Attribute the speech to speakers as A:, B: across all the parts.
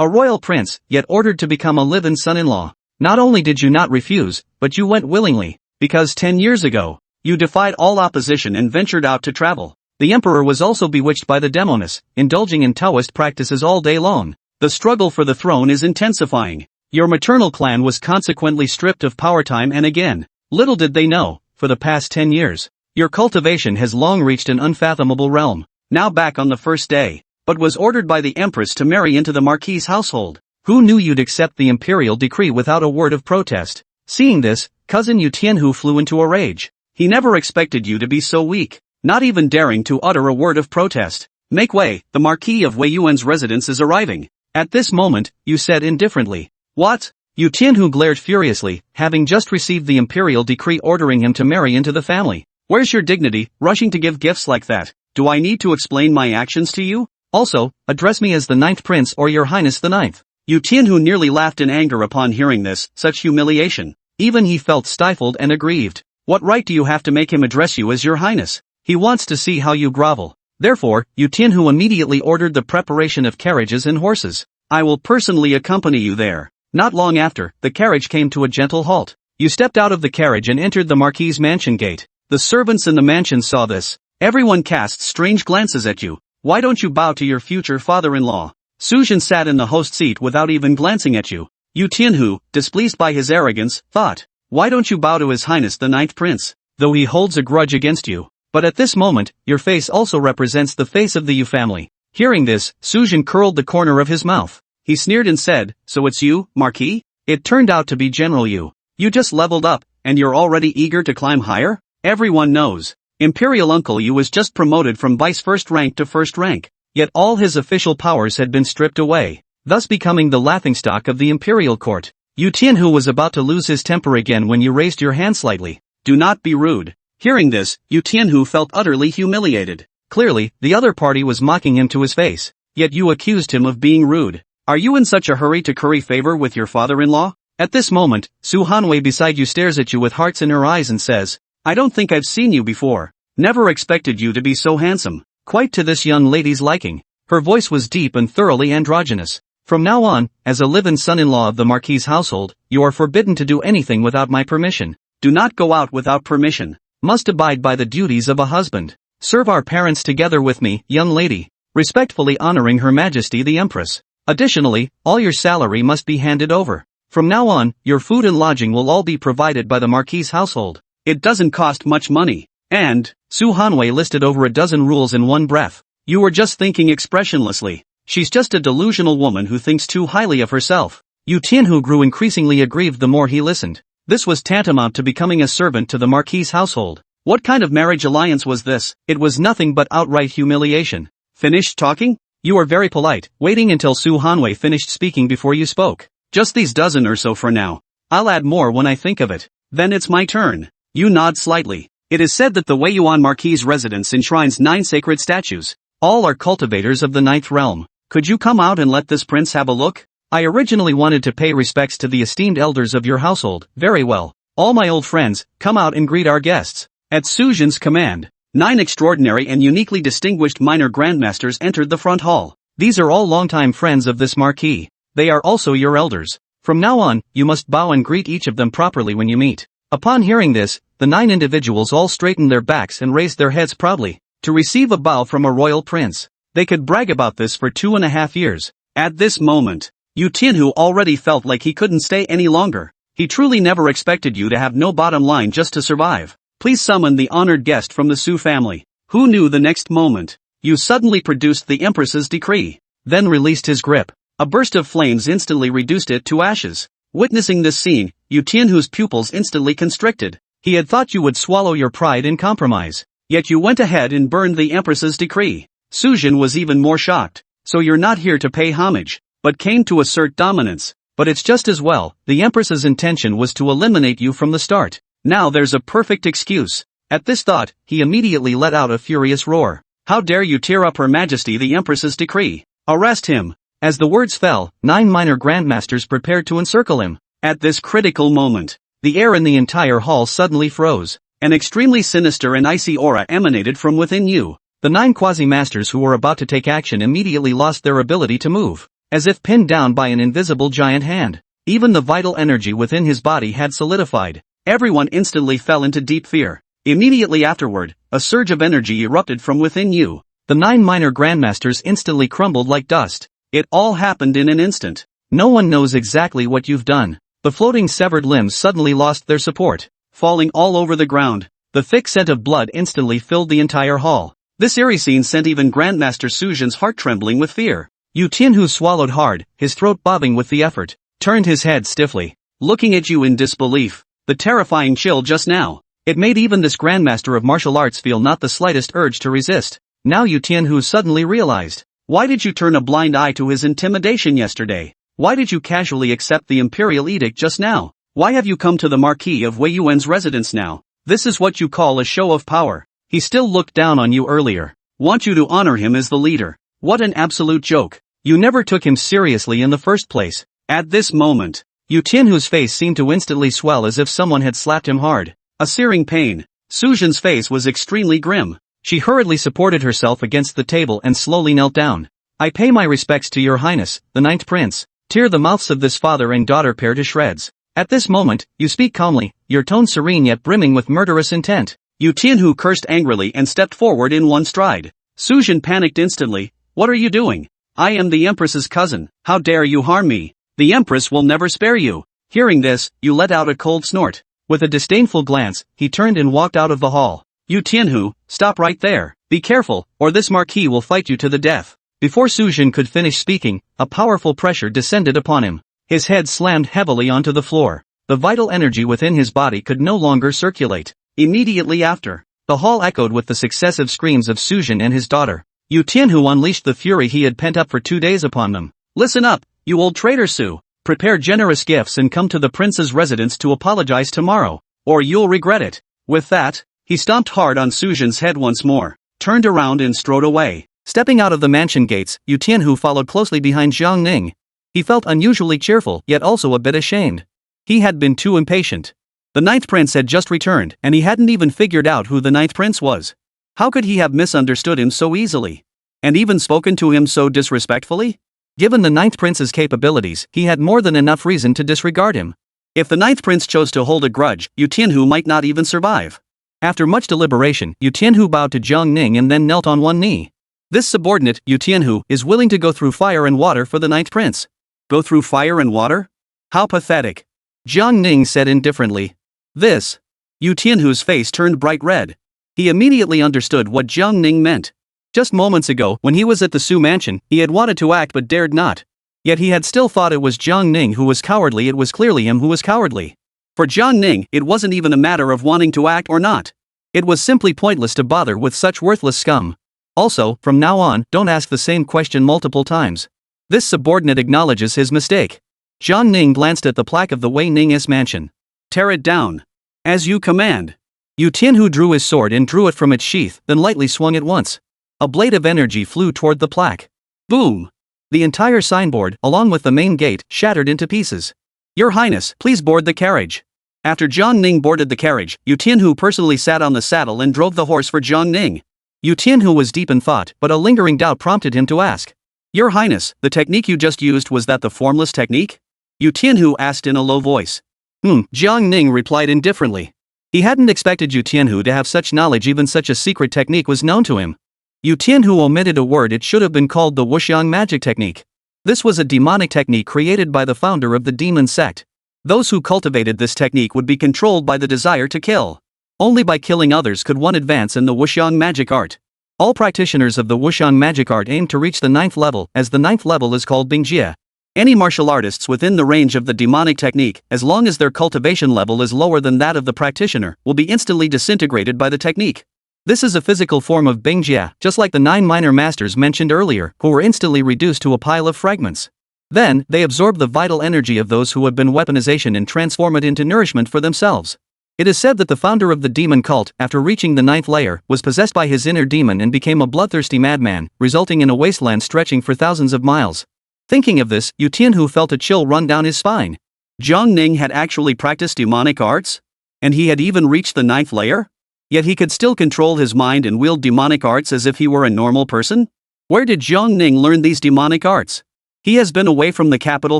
A: A royal prince, yet ordered to become a live-in son-in-law. Not only did you not refuse, but you went willingly, because 10 years ago, you defied all opposition and ventured out to travel. The emperor was also bewitched by the demoness, indulging in Taoist practices all day long. The struggle for the throne is intensifying. Your maternal clan was consequently stripped of power time and again. Little did they know, for the past 10 years, your cultivation has long reached an unfathomable realm. Now back on the first day, but was ordered by the empress to marry into the marquis's household. Who knew you'd accept the imperial decree without a word of protest? Seeing this, cousin Yu Tianhu flew into a rage. He never expected you to be so weak, not even daring to utter a word of protest. Make way, the Marquis of Wei Yuan's residence is arriving. At this moment, you said indifferently. What? Yu Tianhu glared furiously, having just received the imperial decree ordering him to marry into the family. Where's your dignity, rushing to give gifts like that? Do I need to explain my actions to you? Also, address me as the 9th prince or your highness the 9th. Yu Tianhu nearly laughed in anger upon hearing this, such humiliation. Even he felt stifled and aggrieved. What right do you have to make him address you as your highness? He wants to see how you grovel. Therefore, Yu Tianhu immediately ordered the preparation of carriages and horses. I will personally accompany you there. Not long after, the carriage came to a gentle halt. You stepped out of the carriage and entered the marquis's mansion gate. The servants in the mansion saw this. Everyone cast strange glances at you. Why don't you bow to your future father-in-law? Suzhen sat in the host seat without even glancing at you. Yu Tianhu, displeased by his arrogance, thought. Why don't you bow to his highness the 9th prince, though he holds a grudge against you? But at this moment, your face also represents the face of the Yu family. Hearing this, Suzhen curled the corner of his mouth. He sneered and said, so it's you, Marquis? It turned out to be General Yu. You just leveled up, and you're already eager to climb higher? Everyone knows. Imperial Uncle Yu was just promoted from vice first rank to first rank, yet all his official powers had been stripped away, thus becoming the laughingstock of the imperial court. Yu Tianhu was about to lose his temper again when you raised your hand slightly. Do not be rude. Hearing this, Yu Tianhu felt utterly humiliated. Clearly, the other party was mocking him to his face, yet you accused him of being rude. Are you in such a hurry to curry favor with your father-in-law? At this moment, Su Hanwei beside you stares at you with hearts in her eyes and says, I don't think I've seen you before. Never expected you to be so handsome. Quite to this young lady's liking. Her voice was deep and thoroughly androgynous. From now on, as a live-in son-in-law of the Marquis's household, you are forbidden to do anything without my permission. Do not go out without permission. Must abide by the duties of a husband. Serve our parents together with me, young lady. Respectfully honoring Her Majesty the Empress. Additionally, all your salary must be handed over. From now on, your food and lodging will all be provided by the Marquis's household. It doesn't cost much money. And, Su Hanwei listed over a dozen rules in one breath. You were just thinking expressionlessly. She's just a delusional woman who thinks too highly of herself. Yu Tianhu grew increasingly aggrieved the more he listened. This was tantamount to becoming a servant to the Marquis's household. What kind of marriage alliance was this? It was nothing but outright humiliation. Finished talking? You are very polite, waiting until Su Hanwei finished speaking before you spoke. Just these dozen or so for now. I'll add more when I think of it. Then it's my turn. You nod slightly. It is said that the Wei Yuan Marquis's residence enshrines 9 sacred statues. All are cultivators of the 9th realm. Could you come out and let this prince have a look? I originally wanted to pay respects to the esteemed elders of your household. Very well. All my old friends, come out and greet our guests. At Suzhen's command, 9 extraordinary and uniquely distinguished minor grandmasters entered the front hall. These are all longtime friends of this marquis. They are also your elders. From now on, you must bow and greet each of them properly when you meet. Upon hearing this, the 9 individuals all straightened their backs and raised their heads proudly. To receive a bow from a royal prince. They could brag about this for 2.5 years. At this moment, Yu Tianhu already felt like he couldn't stay any longer. He truly never expected you to have no bottom line just to survive. Please summon the honored guest from the Su family. Who knew the next moment? Yu suddenly produced the Empress's decree. Then released his grip. A burst of flames instantly reduced it to ashes. Witnessing this scene, Yu Tianhu's pupils instantly constricted. He had thought you would swallow your pride in compromise. Yet you went ahead and burned the Empress's decree. Suzhen was even more shocked. So you're not here to pay homage, but came to assert dominance. But it's just as well, the Empress's intention was to eliminate you from the start. Now there's a perfect excuse. At this thought, he immediately let out a furious roar. How dare you tear up Her Majesty the Empress's decree? Arrest him. As the words fell, 9 minor grandmasters prepared to encircle him. At this critical moment, the air in the entire hall suddenly froze. An extremely sinister and icy aura emanated from within you. The 9 quasi-masters who were about to take action immediately lost their ability to move. as if pinned down by an invisible giant hand. Even the vital energy within his body had solidified. Everyone instantly fell into deep fear. Immediately afterward, a surge of energy erupted from within you. The 9 minor grandmasters instantly crumbled like dust. It all happened in an instant. No one knows exactly what you've done. The floating severed limbs suddenly lost their support, falling all over the ground. The thick scent of blood instantly filled the entire hall. This eerie scene sent even Grandmaster Sujin's heart trembling with fear. Yu Tianhu swallowed hard, his throat bobbing with the effort, turned his head stiffly, looking at you in disbelief. The terrifying chill just now. It made even this Grandmaster of martial arts feel not the slightest urge to resist. Now Yu Tianhu suddenly realized. Why did you turn a blind eye to his intimidation yesterday? Why did you casually accept the imperial edict just now? Why have you come to the Marquis of Wei Yuan's residence now? This is what you call a show of power. He still looked down on you earlier. Want you to honor him as the leader. What an absolute joke. You never took him seriously in the first place. At this moment, Yu Tianhu's face seemed to instantly swell as if someone had slapped him hard. A searing pain. Sujin's face was extremely grim. She hurriedly supported herself against the table and slowly knelt down. I pay my respects to your highness, the ninth prince. Tear the mouths of this father and daughter pair to shreds. At this moment, you speak calmly, your tone serene yet brimming with murderous intent. Yu Tianhu cursed angrily and stepped forward in one stride. Sujin panicked instantly. What are you doing? I am the Empress's cousin. How dare you harm me? The Empress will never spare you. Hearing this, you let out a cold snort. With a disdainful glance, he turned and walked out of the hall. Yu Tianhu, stop right there. Be careful, or this marquis will fight you to the death. Before Sujin could finish speaking, a powerful pressure descended upon him. His head slammed heavily onto the floor. The vital energy within his body could no longer circulate. Immediately after, the hall echoed with the successive screams of Sujin and his daughter. Yu Tianhu unleashed the fury he had pent up for 2 days upon them. Listen up, you old traitor Su. Prepare generous gifts and come to the prince's residence to apologize tomorrow, or you'll regret it. With that, he stomped hard on Sujin's head once more, turned around and strode away. Stepping out of the mansion gates, Yu Tianhu followed closely behind Jiang Ning. He felt unusually cheerful, yet also a bit ashamed. He had been too impatient. The ninth prince had just returned, and he hadn't even figured out who the ninth prince was. How could he have misunderstood him so easily? And even spoken to him so disrespectfully? Given the ninth prince's capabilities, he had more than enough reason to disregard him. If the ninth prince chose to hold a grudge, Yu Tianhu might not even survive. After much deliberation, Yu Tianhu bowed to Jiang Ning and then knelt on one knee. This subordinate, Yu Tianhu, is willing to go through fire and water for the ninth prince. Go through fire and water? How pathetic. Jiang Ning said indifferently. This. Yu Tianhu's face turned bright red. He immediately understood what Jiang Ning meant. Just moments ago, when he was at the Su mansion, he had wanted to act but dared not. Yet he had still thought it was Jiang Ning who was cowardly. It was clearly him who was cowardly. For Jiang Ning, it wasn't even a matter of wanting to act or not. It was simply pointless to bother with such worthless scum. Also, from now on, don't ask the same question multiple times. This subordinate acknowledges his mistake. Jiang Ning glanced at the plaque of the Wei Ning's mansion. Tear it down. As you command. Yu Tianhu drew his sword and drew it from its sheath, then lightly swung it once. A blade of energy flew toward the plaque. Boom! The entire signboard, along with the main gate, shattered into pieces. Your Highness, please board the carriage. After Jiang Ning boarded the carriage, Yu Tianhu personally sat on the saddle and drove the horse for Jiang Ning. Yu Tianhu was deep in thought, but a lingering doubt prompted him to ask. Your Highness, the technique you just used, was that the formless technique? Yu Tianhu asked in a low voice. Jiang Ning replied indifferently. He hadn't expected Yu Tianhu to have such knowledge. Even such a secret technique was known to him. Yu Tianhu omitted a word. It should have been called the Wuxiang magic technique. This was a demonic technique created by the founder of the demon sect. Those who cultivated this technique would be controlled by the desire to kill. Only by killing others could one advance in the Wuxiang magic art. All practitioners of the Wuxiang magic art aim to reach the 9th level, as the 9th level is called Bingjie. Any martial artists within the range of the demonic technique, as long as their cultivation level is lower than that of the practitioner, will be instantly disintegrated by the technique. This is a physical form of Bingjie, just like the 9 minor masters mentioned earlier, who were instantly reduced to a pile of fragments. Then, they absorb the vital energy of those who had been weaponization and transform it into nourishment for themselves. It is said that the founder of the demon cult, after reaching the 9th layer, was possessed by his inner demon and became a bloodthirsty madman, resulting in a wasteland stretching for thousands of miles. Thinking of this, Yu Tianhu felt a chill run down his spine. Jiang Ning had actually practiced demonic arts? And he had even reached the 9th layer? Yet he could still control his mind and wield demonic arts as if he were a normal person? Where did Jiang Ning learn these demonic arts? He has been away from the capital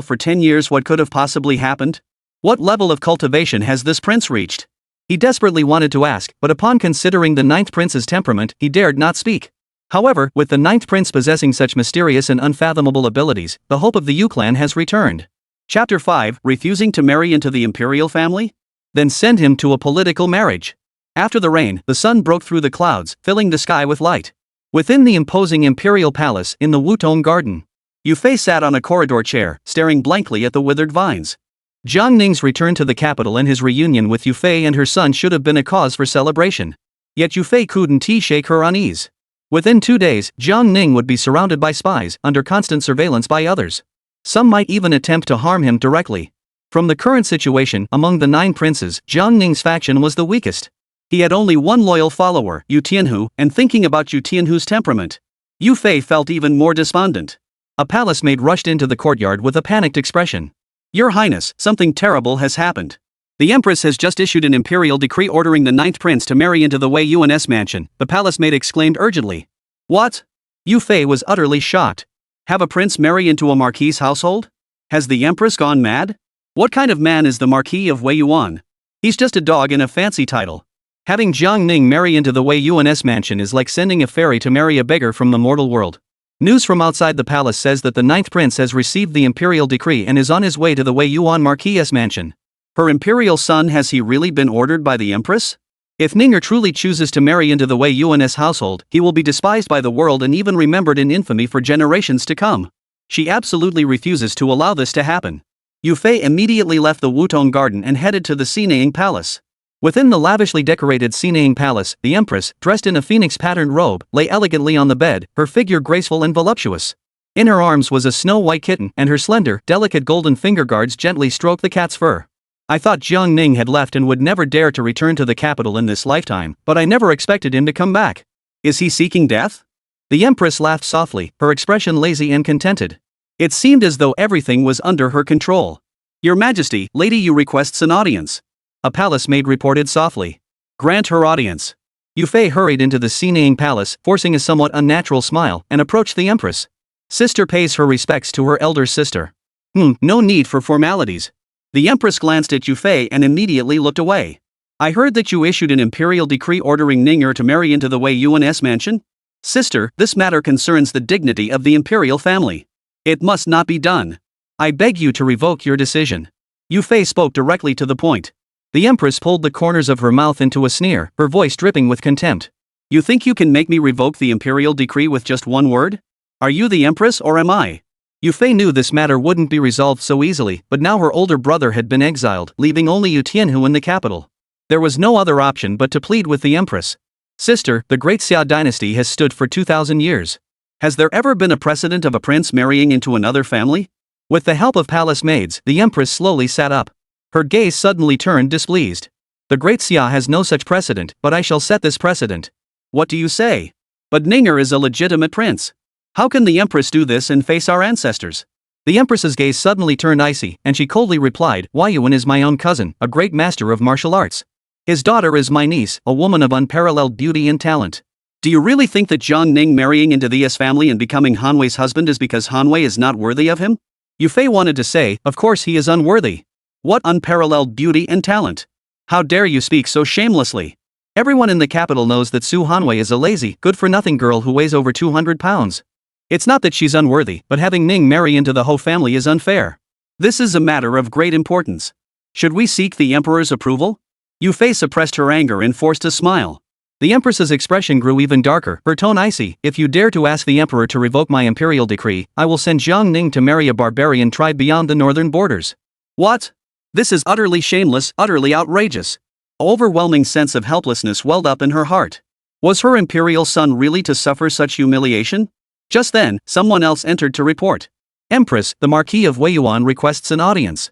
A: for 10 years. What could have possibly happened? What level of cultivation has this prince reached? He desperately wanted to ask, but upon considering the ninth prince's temperament, he dared not speak. However, with the ninth prince possessing such mysterious and unfathomable abilities, the hope of the Yu clan has returned. Chapter 5, Refusing to marry into the imperial family? Then send him to a political marriage. After the rain, the sun broke through the clouds, filling the sky with light. Within the imposing imperial palace, in the Wutong garden, Yu Fei sat on a corridor chair, staring blankly at the withered vines. Jiang Ning's return to the capital and his reunion with Yu Fei and her son should have been a cause for celebration. Yet Yu Fei couldn't shake her unease. Within 2 days, Jiang Ning would be surrounded by spies, under constant surveillance by others. Some might even attempt to harm him directly. From the current situation, among the 9 princes, Jiang Ning's faction was the weakest. He had only one loyal follower, Yu Tianhu, and thinking about Yu Tianhu's temperament, Yu Fei felt even more despondent. A palace maid rushed into the courtyard with a panicked expression. "Your Highness, something terrible has happened. The Empress has just issued an imperial decree ordering the 9th prince to marry into the Wei Yuan's mansion," the palace maid exclaimed urgently. "What?" Yu Fei was utterly shocked. Have a prince marry into a marquis's household? Has the Empress gone mad? What kind of man is the Marquis of Wei Yuan? He's just a dog in a fancy title. Having Jiang Ning marry into the Wei Yuan's mansion is like sending a fairy to marry a beggar from the mortal world. News from outside the palace says that the 9th prince has received the imperial decree and is on his way to the Wei Yuan Marquis's mansion. Her imperial son, has he really been ordered by the Empress? If Ninger truly chooses to marry into the Wei Yuan's household, he will be despised by the world and even remembered in infamy for generations to come. She absolutely refuses to allow this to happen. Yu Fei immediately left the Wutong garden and headed to the Xinaying palace. Within the lavishly decorated Xinaying palace, the Empress, dressed in a phoenix-patterned robe, lay elegantly on the bed, her figure graceful and voluptuous. In her arms was a snow-white kitten, and her slender, delicate golden finger guards gently stroked the cat's fur. "I thought Jiang Ning had left and would never dare to return to the capital in this lifetime, but I never expected him to come back. Is he seeking death?" The Empress laughed softly, her expression lazy and contented. It seemed as though everything was under her control. "Your Majesty, Lady Yu requests an audience," a palace maid reported softly. "Grant her audience." Yu Fei hurried into the Xinaying palace, forcing a somewhat unnatural smile, and approached the Empress. Sister pays her respects to her elder sister. No need for formalities. The Empress glanced at Yu Fei and immediately looked away. "I heard that you issued an imperial decree ordering Ninger to marry into the Wei Yuan's mansion? Sister, this matter concerns the dignity of the imperial family. It must not be done. I beg you to revoke your decision." Yu Fei spoke directly to the point. The Empress pulled the corners of her mouth into a sneer, her voice dripping with contempt. "You think you can make me revoke the imperial decree with just one word? Are you the Empress or am I?" Yu Fei knew this matter wouldn't be resolved so easily, but now her older brother had been exiled, leaving only Yu Tianhu in the capital. There was no other option but to plead with the Empress. "Sister, the great Xia dynasty has stood for 2,000 years. Has there ever been a precedent of a prince marrying into another family?" With the help of palace maids, the Empress slowly sat up. Her gaze suddenly turned displeased. "The great Xia has no such precedent, but I shall set this precedent." "What do you say? But Ninger is a legitimate prince. How can the Empress do this and face our ancestors?" The Empress's gaze suddenly turned icy, and she coldly replied, "Wei Yuan is my own cousin, a great master of martial arts. His daughter is my niece, a woman of unparalleled beauty and talent. Do you really think that Jiang Ning marrying into the S family and becoming Han Wei's husband is because Han Wei is not worthy of him?" Yu Fei wanted to say, "Of course he is unworthy. What unparalleled beauty and talent? How dare you speak so shamelessly? Everyone in the capital knows that Su Hanwei is a lazy, good-for-nothing girl who weighs over 200 pounds. It's not that she's unworthy, but having Ning marry into the Ho family is unfair. This is a matter of great importance. Should we seek the Emperor's approval?" Yu Fei suppressed her anger and forced a smile. The Empress's expression grew even darker, her tone icy. "If you dare to ask the Emperor to revoke my imperial decree, I will send Jiang Ning to marry a barbarian tribe beyond the northern borders." "What? This is utterly shameless, utterly outrageous." An overwhelming sense of helplessness welled up in her heart. Was her imperial son really to suffer such humiliation? Just then, someone else entered to report. "Empress, the Marquis of Wei Yuan requests an audience."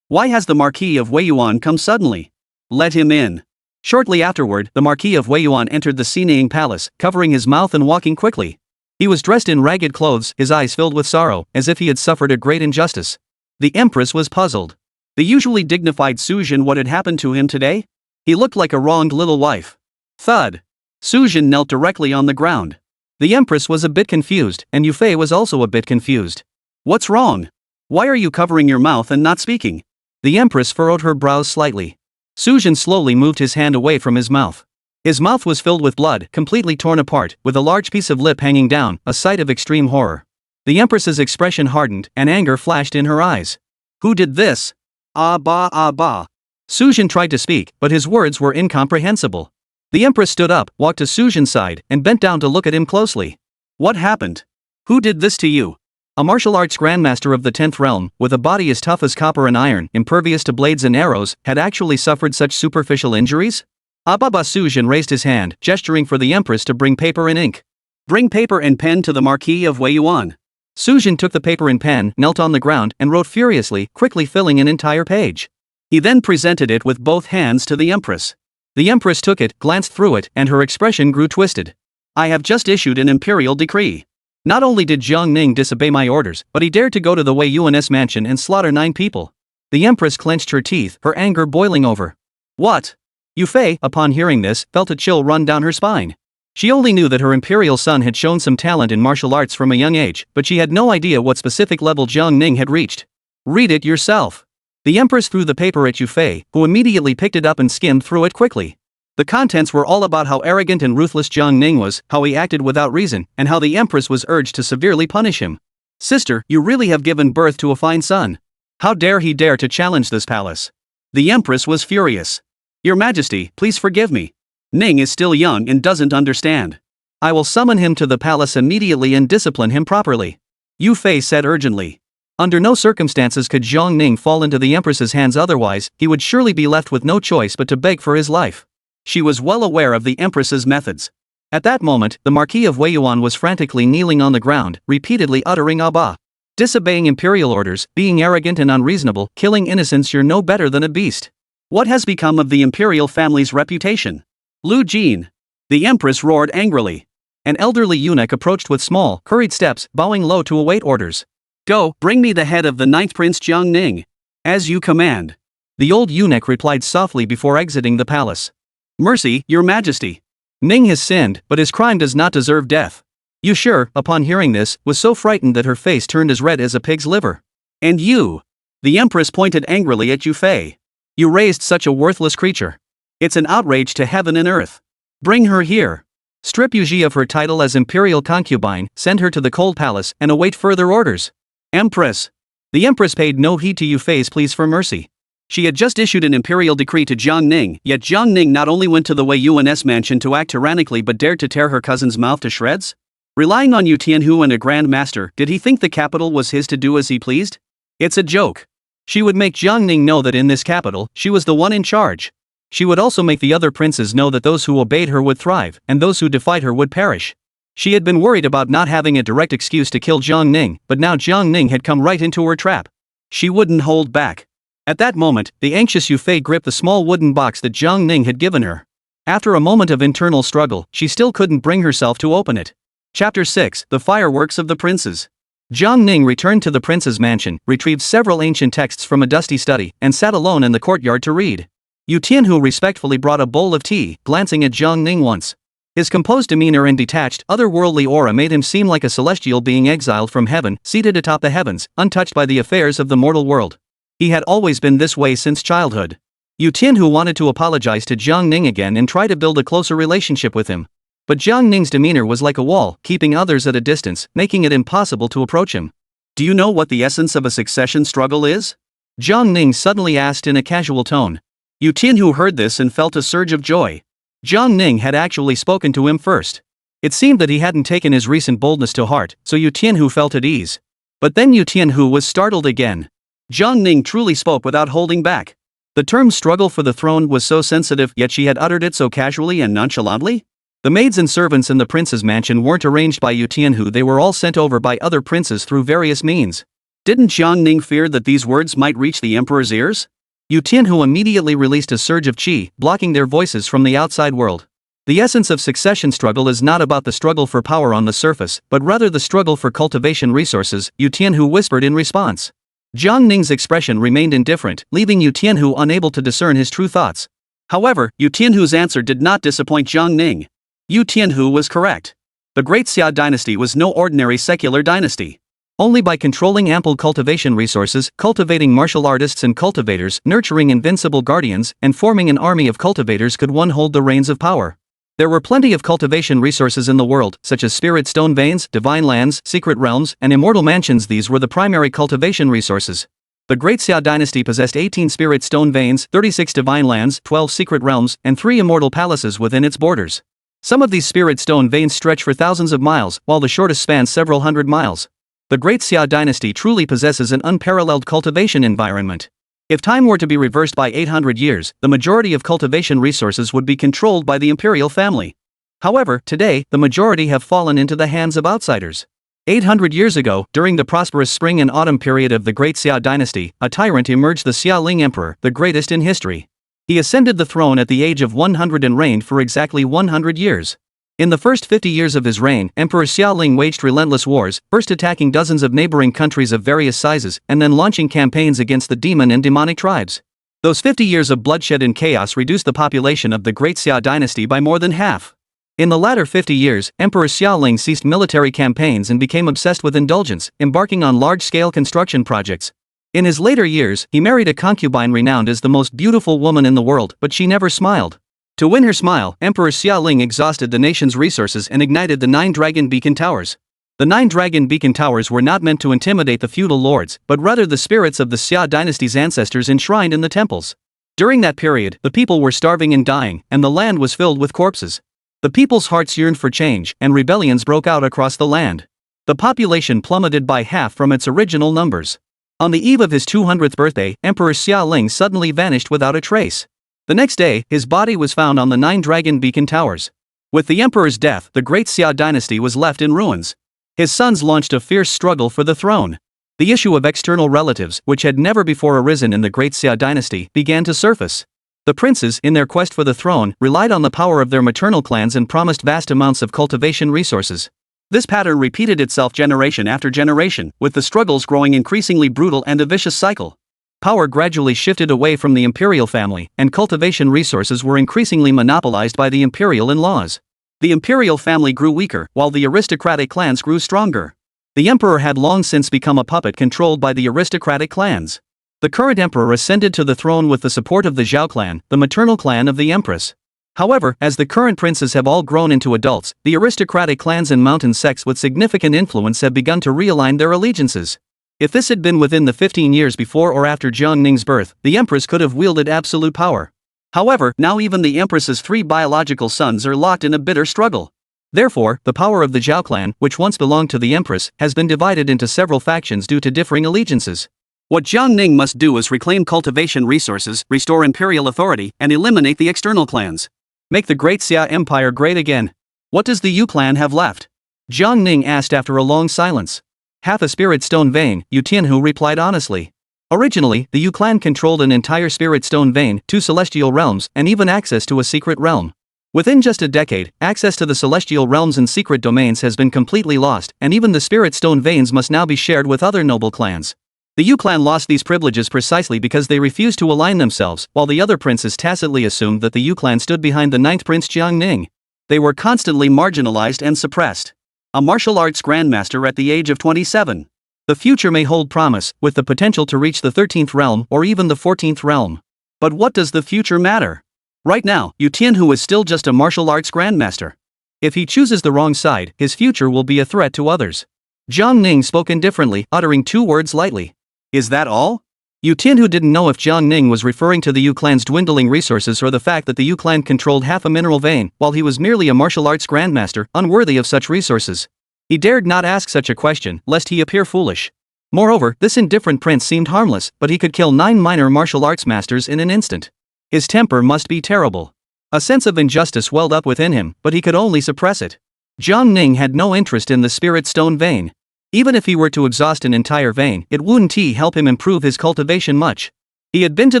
A: Why has the Marquis of Wei Yuan come suddenly? Let him in." Shortly afterward, the Marquis of Wei Yuan entered the Xinaying palace, covering his mouth and walking quickly. He was dressed in ragged clothes, his eyes filled with sorrow, as if he had suffered a great injustice. The Empress was puzzled. The usually dignified Suzhen, what had happened to him today? He looked like a wronged little wife. Thud. Suzhen knelt directly on the ground. The Empress was a bit confused, and Yufei was also a bit confused. What's wrong? Why are you covering your mouth and not speaking? The Empress furrowed her brows slightly. Sujin slowly moved his hand away from his mouth. His mouth was filled with blood, completely torn apart, with a large piece of lip hanging down, a sight of extreme horror. The Empress's expression hardened, and anger flashed in her eyes. Who did this? Ah bah. Sujin tried to speak, but his words were incomprehensible. The Empress stood up, walked to Sujin's side, and bent down to look at him closely. What happened? Who did this to you? A martial arts grandmaster of the 10th realm, with a body as tough as copper and iron, impervious to blades and arrows, had actually suffered such superficial injuries? Ababa Sujin raised his hand, gesturing for the Empress to bring paper and ink. Bring paper and pen to the Marquis of Weiyuan. Sujin took the paper and pen, knelt on the ground, and wrote furiously, quickly filling an entire page. He then presented it with both hands to the Empress. The Empress took it, glanced through it, and her expression grew twisted. I have just issued an imperial decree. Not only did Jiang Ning disobey my orders, but he dared to go to the Weiyuan's mansion and slaughter 9 people. The Empress clenched her teeth, her anger boiling over. What? Yufei, upon hearing this, felt a chill run down her spine. She only knew that her imperial son had shown some talent in martial arts from a young age, but she had no idea what specific level Jiang Ning had reached. Read it yourself. The Empress threw the paper at Yufei, who immediately picked it up and skimmed through it quickly. The contents were all about how arrogant and ruthless Jiang Ning was, how he acted without reason, and how the Empress was urged to severely punish him. Sister, you really have given birth to a fine son. How dare he dare to challenge this palace? The Empress was furious. Your Majesty, please forgive me. Ning is still young and doesn't understand. I will summon him to the palace immediately and discipline him properly. Yufei said urgently. Under no circumstances could Jiang Ning fall into the Empress's hands, otherwise he would surely be left with no choice but to beg for his life. She was well aware of the Empress's methods. At that moment, the Marquis of Weiyuan was frantically kneeling on the ground, repeatedly uttering "Abba." Disobeying imperial orders, being arrogant and unreasonable, killing innocents, you're no better than a beast. What has become of the imperial family's reputation? Lu Jin. The Empress roared angrily. An elderly eunuch approached with small, hurried steps, bowing low to await orders. Go, bring me the head of the 9th Prince Jiang Ning. As you command. The old eunuch replied softly before exiting the palace. Mercy, your Majesty. Ning has sinned, but his crime does not deserve death. Yushur, upon hearing this, was so frightened that her face turned as red as a pig's liver. And you? The Empress pointed angrily at Yufei. You raised such a worthless creature. It's an outrage to heaven and earth. Bring her here. Strip Yuji of her title as imperial concubine, send her to the cold palace, and await further orders. Empress. The Empress paid no heed to Yufei's pleas for mercy. She had just issued an imperial decree to Jiang Ning, yet Jiang Ning not only went to the Weiyuan's mansion to act tyrannically but dared to tear her cousin's mouth to shreds? Relying on Yu Tianhu and a Grand Master, did he think the capital was his to do as he pleased? It's a joke. She would make Jiang Ning know that in this capital, she was the one in charge. She would also make the other princes know that those who obeyed her would thrive, and those who defied her would perish. She had been worried about not having a direct excuse to kill Jiang Ning, but now Jiang Ning had come right into her trap. She wouldn't hold back. At that moment, the anxious Yufei gripped the small wooden box that Jiang Ning had given her. After a moment of internal struggle, she still couldn't bring herself to open it. Chapter 6, The Fireworks of the Princes. Jiang Ning returned to the prince's mansion, retrieved several ancient texts from a dusty study, and sat alone in the courtyard to read. Yu Tianhu respectfully brought a bowl of tea, glancing at Jiang Ning once. His composed demeanor and detached, otherworldly aura made him seem like a celestial being exiled from heaven, seated atop the heavens, untouched by the affairs of the mortal world. He had always been this way since childhood. Yu Tianhu wanted to apologize to Jiang Ning again and try to build a closer relationship with him. But Jiang Ning's demeanor was like a wall, keeping others at a distance, making it impossible to approach him. Do you know what the essence of a succession struggle is? Jiang Ning suddenly asked in a casual tone. Yu Tianhu heard this and felt a surge of joy. Jiang Ning had actually spoken to him first. It seemed that he hadn't taken his recent boldness to heart, so Yu Tianhu felt at ease. But then Yu Tianhu was startled again. Jiang Ning truly spoke without holding back. The term struggle for the throne was so sensitive, yet she had uttered it so casually and nonchalantly? The maids and servants in the prince's mansion weren't arranged by Yu Tianhu, they were all sent over by other princes through various means. Didn't Jiang Ning fear that these words might reach the emperor's ears? Yu Tianhu immediately released a surge of qi, blocking their voices from the outside world. The essence of succession struggle is not about the struggle for power on the surface, but rather the struggle for cultivation resources, Yu Tianhu whispered in response. Jiang Ning's expression remained indifferent, leaving Yu Tianhu unable to discern his true thoughts. However, Yu Tianhu's answer did not disappoint Jiang Ning. Yu Tianhu was correct. The Great Xia dynasty was no ordinary secular dynasty. Only by controlling ample cultivation resources, cultivating martial artists and cultivators, nurturing invincible guardians, and forming an army of cultivators could one hold the reins of power. There were plenty of cultivation resources in the world, such as spirit stone veins, divine lands, secret realms, and immortal mansions. These were the primary cultivation resources. The Great Xia dynasty possessed 18 spirit stone veins, 36 divine lands, 12 secret realms, and 3 immortal palaces within its borders. Some of these spirit stone veins stretch for thousands of miles, while the shortest span several hundred miles. The Great Xia dynasty truly possesses an unparalleled cultivation environment. If time were to be reversed by 800 years, the majority of cultivation resources would be controlled by the imperial family. However, today, the majority have fallen into the hands of outsiders. 800 years ago, during the prosperous spring and autumn period of the Great Xia dynasty, a tyrant emerged, the Xia Ling Emperor, the greatest in history. He ascended the throne at the age of 100 and reigned for exactly 100 years. In the first 50 years of his reign, Emperor Xia Ling waged relentless wars, first attacking dozens of neighboring countries of various sizes, and then launching campaigns against the demon and demonic tribes. Those 50 years of bloodshed and chaos reduced the population of the Great Xia dynasty by more than half. In the latter 50 years, Emperor Xia Ling ceased military campaigns and became obsessed with indulgence, embarking on large-scale construction projects. In his later years, he married a concubine renowned as the most beautiful woman in the world, but she never smiled. To win her smile, Emperor Xia Ling exhausted the nation's resources and ignited the 9 Dragon Beacon Towers. The 9 Dragon Beacon Towers were not meant to intimidate the feudal lords, but rather the spirits of the Xia dynasty's ancestors enshrined in the temples. During that period, the people were starving and dying, and the land was filled with corpses. The people's hearts yearned for change, and rebellions broke out across the land. The population plummeted by half from its original numbers. On the eve of his 200th birthday, Emperor Xia Ling suddenly vanished without a trace. The next day, his body was found on the 9 Dragon Beacon Towers. With the emperor's death, the Great Xia dynasty was left in ruins. His sons launched a fierce struggle for the throne. The issue of external relatives, which had never before arisen in the Great Xia dynasty, began to surface. The princes, in their quest for the throne, relied on the power of their maternal clans and promised vast amounts of cultivation resources. This pattern repeated itself generation after generation, with the struggles growing increasingly brutal and a vicious cycle. Power gradually shifted away from the imperial family, and cultivation resources were increasingly monopolized by the imperial in-laws. The imperial family grew weaker, while the aristocratic clans grew stronger. The emperor had long since become a puppet controlled by the aristocratic clans. The current emperor ascended to the throne with the support of the Zhao clan, the maternal clan of the empress. However, as the current princes have all grown into adults, the aristocratic clans and mountain sects with significant influence have begun to realign their allegiances. If this had been within the 15 years before or after Jiang Ning's birth, the empress could have wielded absolute power. However, now even the empress's 3 biological sons are locked in a bitter struggle. Therefore, the power of the Zhao clan, which once belonged to the empress, has been divided into several factions due to differing allegiances. What Jiang Ning must do is reclaim cultivation resources, restore imperial authority, and eliminate the external clans. Make the Great Xia Empire great again. What does the Yu clan have left? Jiang Ning asked after a long silence. Half a spirit stone vein, Yu Tianhu replied honestly. Originally, the Yu clan controlled an entire spirit stone vein, 2 celestial realms, and even access to a secret realm. Within just a decade, access to the celestial realms and secret domains has been completely lost, and even the spirit stone veins must now be shared with other noble clans. The Yu clan lost these privileges precisely because they refused to align themselves, while the other princes tacitly assumed that the Yu clan stood behind the 9th prince Jiang Ning. They were constantly marginalized and suppressed. A martial arts grandmaster at the age of 27. The future may hold promise, with the potential to reach the 13th realm or even the 14th realm. But what does the future matter? Right now, Yu Tianhu is still just a martial arts grandmaster. If he chooses the wrong side, his future will be a threat to others. Jiang Ning spoke indifferently, uttering 2 words lightly. Is that all? Yu Tianhu didn't know if Jiang Ning was referring to the Yu clan's dwindling resources or the fact that the Yu clan controlled half a mineral vein, while he was merely a martial arts grandmaster, unworthy of such resources. He dared not ask such a question, lest he appear foolish. Moreover, this indifferent prince seemed harmless, but he could kill 9 minor martial arts masters in an instant. His temper must be terrible. A sense of injustice welled up within him, but he could only suppress it. Jiang Ning had no interest in the spirit stone vein. Even if he were to exhaust an entire vein, it wouldn't help him improve his cultivation much. He had been to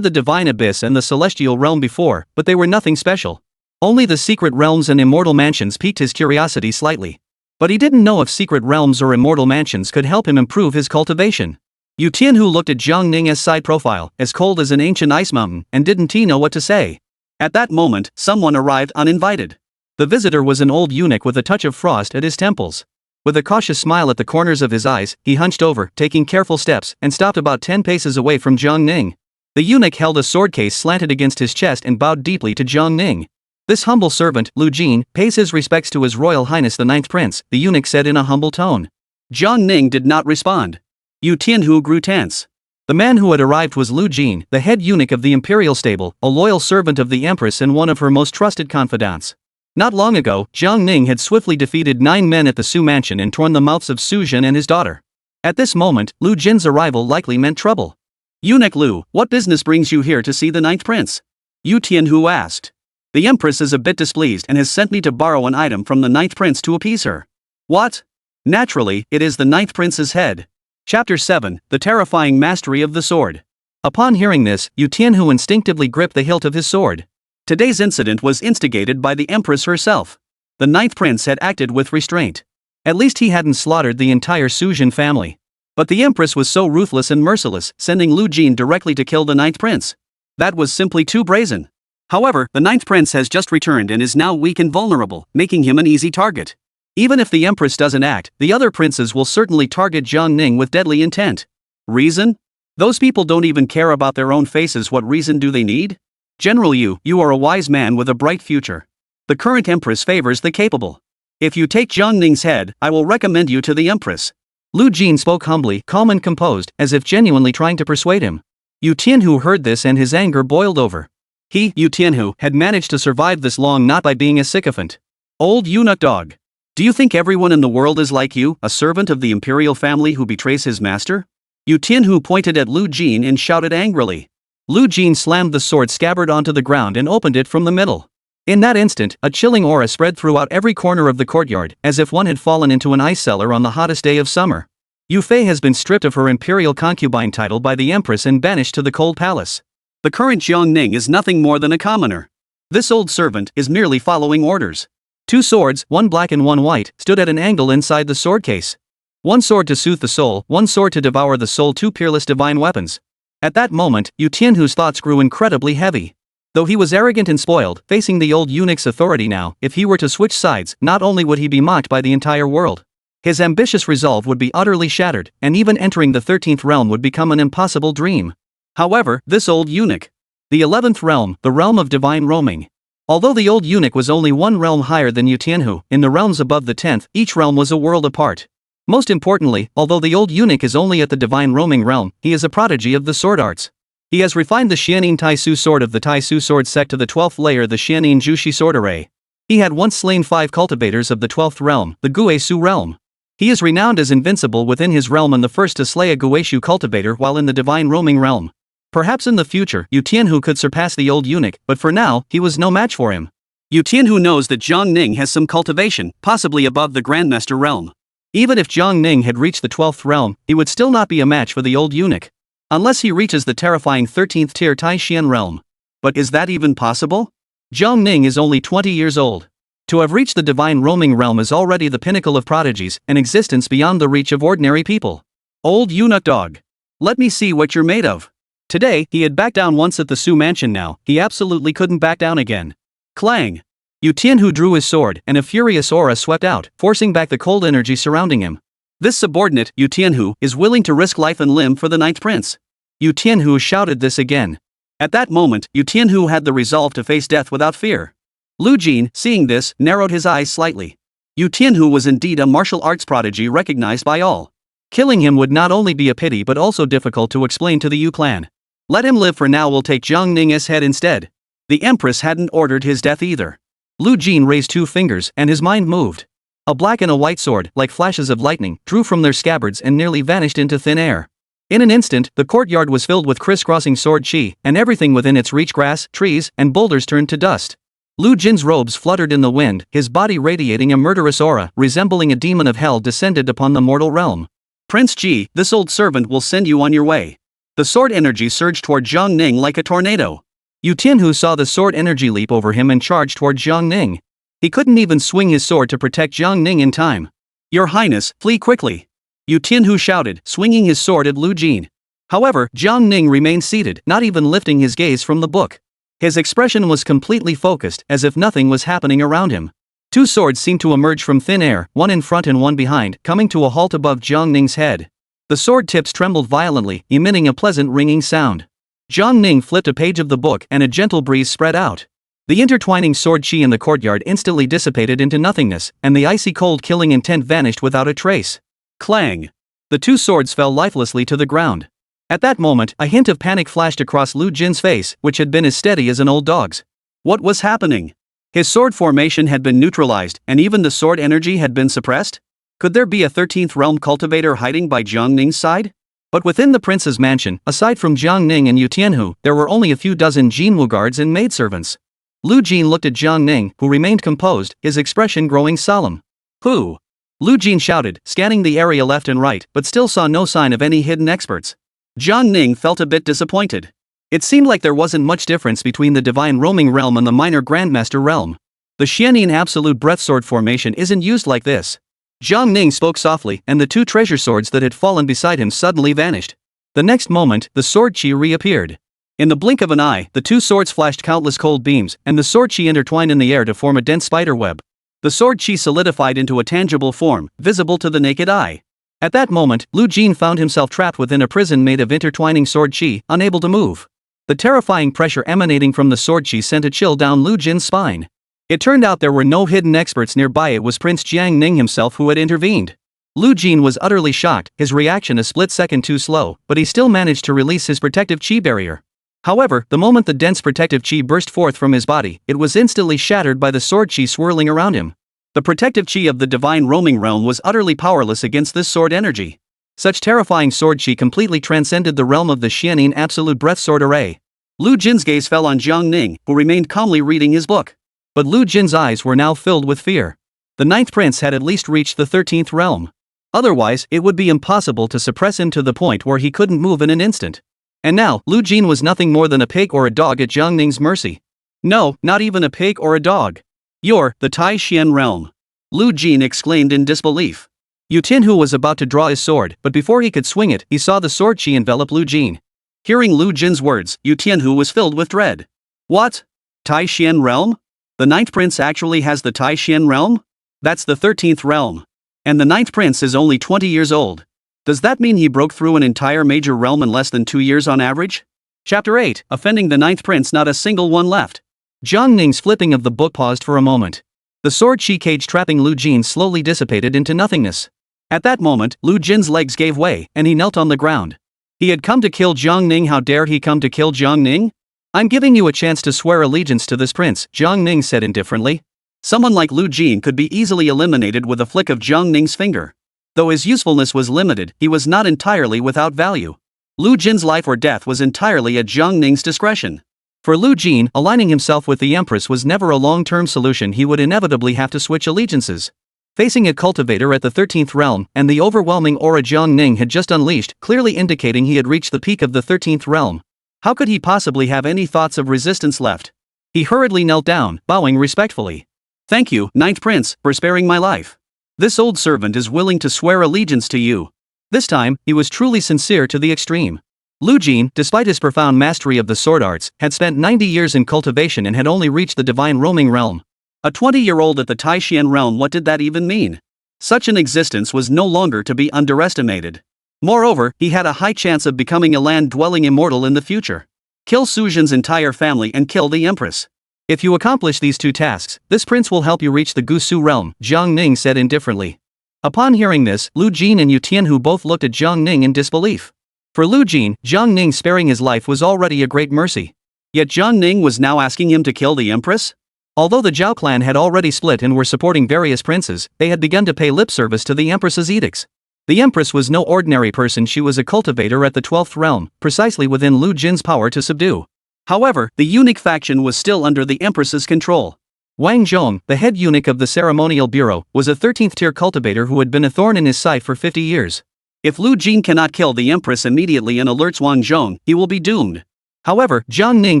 A: the divine abyss and the celestial realm before, but they were nothing special. Only the secret realms and immortal mansions piqued his curiosity slightly. But he didn't know if secret realms or immortal mansions could help him improve his cultivation. Yu Tianhu looked at Jiang Ning as side profile, as cold as an ancient ice mountain, and didn't know what to say. At that moment, someone arrived uninvited. The visitor was an old eunuch with a touch of frost at his temples. With a cautious smile at the corners of his eyes, he hunched over, taking careful steps, and stopped about 10 paces away from Jiang Ning. The eunuch held a sword case slanted against his chest and bowed deeply to Jiang Ning. "This humble servant, Lu Jin, pays his respects to His Royal Highness the Ninth Prince," the eunuch said in a humble tone. Jiang Ning did not respond. Yu Tianhu grew tense. The man who had arrived was Lu Jin, the head eunuch of the imperial stable, a loyal servant of the empress and one of her most trusted confidants. Not long ago, Jiang Ning had swiftly defeated 9 men at the Su mansion and torn the mouths of Su Jin and his daughter. At this moment, Lu Jin's arrival likely meant trouble. "Eunuch Lu, what business brings you here to see the Ninth Prince?" Yu Tianhu asked. "The empress is a bit displeased and has sent me to borrow an item from the Ninth Prince to appease her." "What?" "Naturally, it is the Ninth Prince's head." Chapter 7, The Terrifying Mastery of the Sword. Upon hearing this, Yu Tianhu instinctively gripped the hilt of his sword. Today's incident was instigated by the Empress herself. The Ninth Prince had acted with restraint. At least he hadn't slaughtered the entire Su Jin family. But the Empress was so ruthless and merciless, sending Lu Jin directly to kill the Ninth Prince. That was simply too brazen. However, the Ninth Prince has just returned and is now weak and vulnerable, making him an easy target. Even if the Empress doesn't act, the other princes will certainly target Jiang Ning with deadly intent. Reason? Those people don't even care about their own faces. What reason do they need? General Yu, you are a wise man with a bright future. The current Empress favors the capable. If you take Jiang Ning's head, I will recommend you to the Empress. Lu Jin spoke humbly, calm and composed, as if genuinely trying to persuade him. Yu Tianhu heard this and his anger boiled over. He, Yu Tianhu, had managed to survive this long not by being a sycophant. Old eunuch dog. Do you think everyone in the world is like you, a servant of the imperial family who betrays his master? Yu Tianhu pointed at Lu Jin and shouted angrily. Lu Jin slammed the sword scabbard onto the ground and opened it from the middle. In that instant, a chilling aura spread throughout every corner of the courtyard, as if one had fallen into an ice cellar on the hottest day of summer. Yu Fei has been stripped of her imperial concubine title by the Empress and banished to the cold palace. The current Jiang Ning is nothing more than a commoner. This old servant is merely following orders. 2 swords, one black and one white, stood at an angle inside the sword case. One sword to soothe the soul, one sword to devour the soul, 2 peerless divine weapons. At that moment, Yu Tianhu's thoughts grew incredibly heavy. Though he was arrogant and spoiled, facing the old eunuch's authority now, if he were to switch sides, not only would he be mocked by the entire world, his ambitious resolve would be utterly shattered, and even entering the 13th realm would become an impossible dream. However, this old eunuch. The 11th realm, the realm of divine roaming. Although the old eunuch was only 1 realm higher than Yu Tianhu, in the realms above the 10th, each realm was a world apart. Most importantly, although the old eunuch is only at the divine roaming realm, he is a prodigy of the sword arts. He has refined the Xianin Tai Su sword of the Tai Su sword sect to the 12th layer, the Xianin Jushi sword array. He had once slain 5 cultivators of the 12th realm, the Gue Su realm. He is renowned as invincible within his realm and the first to slay a Gueshu cultivator while in the divine roaming realm. Perhaps in the future, Yu Tianhu could surpass the old eunuch, but for now, he was no match for him. Yu Tianhu knows that Jiang Ning has some cultivation, possibly above the Grandmaster realm. Even if Jiang Ning had reached the 12th realm, he would still not be a match for the old eunuch. Unless he reaches the terrifying 13th tier Tai Xian realm. But is that even possible? Jiang Ning is only 20 years old. To have reached the divine roaming realm is already the pinnacle of prodigies, an existence beyond the reach of ordinary people. Old eunuch dog. Let me see what you're made of. Today, he had backed down once at the Su mansion. Now, he absolutely couldn't back down again. Clang! Yu Tianhu drew his sword, and a furious aura swept out, forcing back the cold energy surrounding him. This subordinate, Yu Tianhu, is willing to risk life and limb for the Ninth Prince. Yu Tianhu shouted this again. At that moment, Yu Tianhu had the resolve to face death without fear. Lu Jin, seeing this, narrowed his eyes slightly. Yu Tianhu was indeed a martial arts prodigy recognized by all. Killing him would not only be a pity but also difficult to explain to the Yu clan. Let him live for now, we'll take Jiang Ning's head instead. The Empress hadn't ordered his death either. Lu Jin raised 2 fingers and his mind moved. A black and a white sword, like flashes of lightning, drew from their scabbards and nearly vanished into thin air. In an instant, the courtyard was filled with crisscrossing sword chi, and everything within its reach, grass, trees, and boulders, turned to dust. Lu Jin's robes fluttered in the wind, his body radiating a murderous aura, resembling a demon of hell descended upon the mortal realm. Prince Ji, this old servant will send you on your way. The sword energy surged toward Jiang Ning like a tornado. Yu Tianhu saw the sword energy leap over him and charged toward Jiang Ning. He couldn't even swing his sword to protect Jiang Ning in time. Your Highness, flee quickly! Yu Tianhu shouted, swinging his sword at Lu Jin. However, Jiang Ning remained seated, not even lifting his gaze from the book. His expression was completely focused, as if nothing was happening around him. Two swords seemed to emerge from thin air, one in front and one behind, coming to a halt above Jiang Ning's head. The sword tips trembled violently, emitting a pleasant ringing sound. Jiang Ning flipped a page of the book and a gentle breeze spread out. The intertwining sword chi in the courtyard instantly dissipated into nothingness, and the icy cold killing intent vanished without a trace. Clang! The two swords fell lifelessly to the ground. At that moment, a hint of panic flashed across Lu Jin's face, which had been as steady as an old dog's. What was happening? His sword formation had been neutralized, and even the sword energy had been suppressed? Could there be a 13th realm cultivator hiding by Jiang Ning's side? But within the prince's mansion, aside from Jiang Ning and Yu Tianhu, there were only a few dozen Jinwu guards and maidservants. Lu Jin looked at Jiang Ning, who remained composed, his expression growing solemn. Who? Lu Jin shouted, scanning the area left and right, but still saw no sign of any hidden experts. Jiang Ning felt a bit disappointed. It seemed like there wasn't much difference between the divine roaming realm and the minor grandmaster realm. The Xianin absolute breath sword formation isn't used like this. Jiang Ning spoke softly, and the two treasure swords that had fallen beside him suddenly vanished. The next moment, the sword chi reappeared. In the blink of an eye, the two swords flashed countless cold beams, and the sword chi intertwined in the air to form a dense spider web. The sword chi solidified into a tangible form, visible to the naked eye. At that moment, Lu Jin found himself trapped within a prison made of intertwining sword chi, unable to move. The terrifying pressure emanating from the sword chi sent a chill down Lu Jin's spine. It turned out there were no hidden experts nearby. It was Prince Jiang Ning himself who had intervened. Lu Jin was utterly shocked, his reaction a split second too slow, but he still managed to release his protective chi barrier. However, the moment the dense protective chi burst forth from his body, it was instantly shattered by the sword chi swirling around him. The protective chi of the divine roaming realm was utterly powerless against this sword energy. Such terrifying sword chi completely transcended the realm of the Xianin absolute breath sword array. Lu Jin's gaze fell on Jiang Ning, who remained calmly reading his book. But Lu Jin's eyes were now filled with fear. The ninth prince had at least reached the 13th realm. Otherwise, it would be impossible to suppress him to the point where he couldn't move in an instant. And now, Lu Jin was nothing more than a pig or a dog at Jiang Ning's mercy. No, not even a pig or a dog. You're the Tai Xian realm. Lu Jin exclaimed in disbelief. Yu Tianhu was about to draw his sword, but before he could swing it, he saw the sword chi envelop Lu Jin. Hearing Lu Jin's words, Yu Tianhu was filled with dread. What? Tai Xian realm? The ninth prince actually has the Tai Xian realm? That's the 13th realm. And the ninth prince is only 20 years old. Does that mean he broke through an entire major realm in less than 2 years on average? Chapter 8, Offending the ninth prince. Not a single one left. Jiang Ning's flipping of the book paused for a moment. The sword chi cage trapping Lu Jin slowly dissipated into nothingness. At that moment, Lu Jin's legs gave way, and he knelt on the ground. He had come to kill Jiang Ning. How dare he come to kill Jiang Ning? I'm giving you a chance to swear allegiance to this prince, Jiang Ning said indifferently. Someone like Lu Jin could be easily eliminated with a flick of Jiang Ning's finger. Though his usefulness was limited, he was not entirely without value. Lu Jin's life or death was entirely at Jiang Ning's discretion. For Lu Jin, aligning himself with the Empress was never a long-term solution. He would inevitably have to switch allegiances. Facing a cultivator at the 13th realm, and the overwhelming aura Jiang Ning had just unleashed, clearly indicating he had reached the peak of the 13th realm. How could he possibly have any thoughts of resistance left? He hurriedly knelt down, bowing respectfully. Thank you, ninth prince, for sparing my life. This old servant is willing to swear allegiance to you. This time, he was truly sincere to the extreme. Lu Jin, despite his profound mastery of the sword arts, had spent 90 years in cultivation and had only reached the divine roaming realm. A 20-year-old at the Tai Xian realm. What did that even mean? Such an existence was no longer to be underestimated. Moreover, he had a high chance of becoming a land-dwelling immortal in the future. Kill Su Jin's entire family and kill the Empress. If you accomplish these two tasks, this prince will help you reach the Gusu realm, Jiang Ning said indifferently. Upon hearing this, Lu Jin and Yu Tianhu both looked at Jiang Ning in disbelief. For Lu Jin, Jiang Ning sparing his life was already a great mercy. Yet Jiang Ning was now asking him to kill the Empress? Although the Zhao clan had already split and were supporting various princes, they had begun to pay lip service to the Empress's edicts. The Empress was no ordinary person. She was a cultivator at the 12th realm, precisely within Lu Jin's power to subdue. However, the eunuch faction was still under the Empress's control. Wang Zhong, the head eunuch of the ceremonial bureau, was a 13th-tier cultivator who had been a thorn in his side for 50 years. If Lu Jin cannot kill the Empress immediately and alerts Wang Zhong, he will be doomed. However, Jiang Ning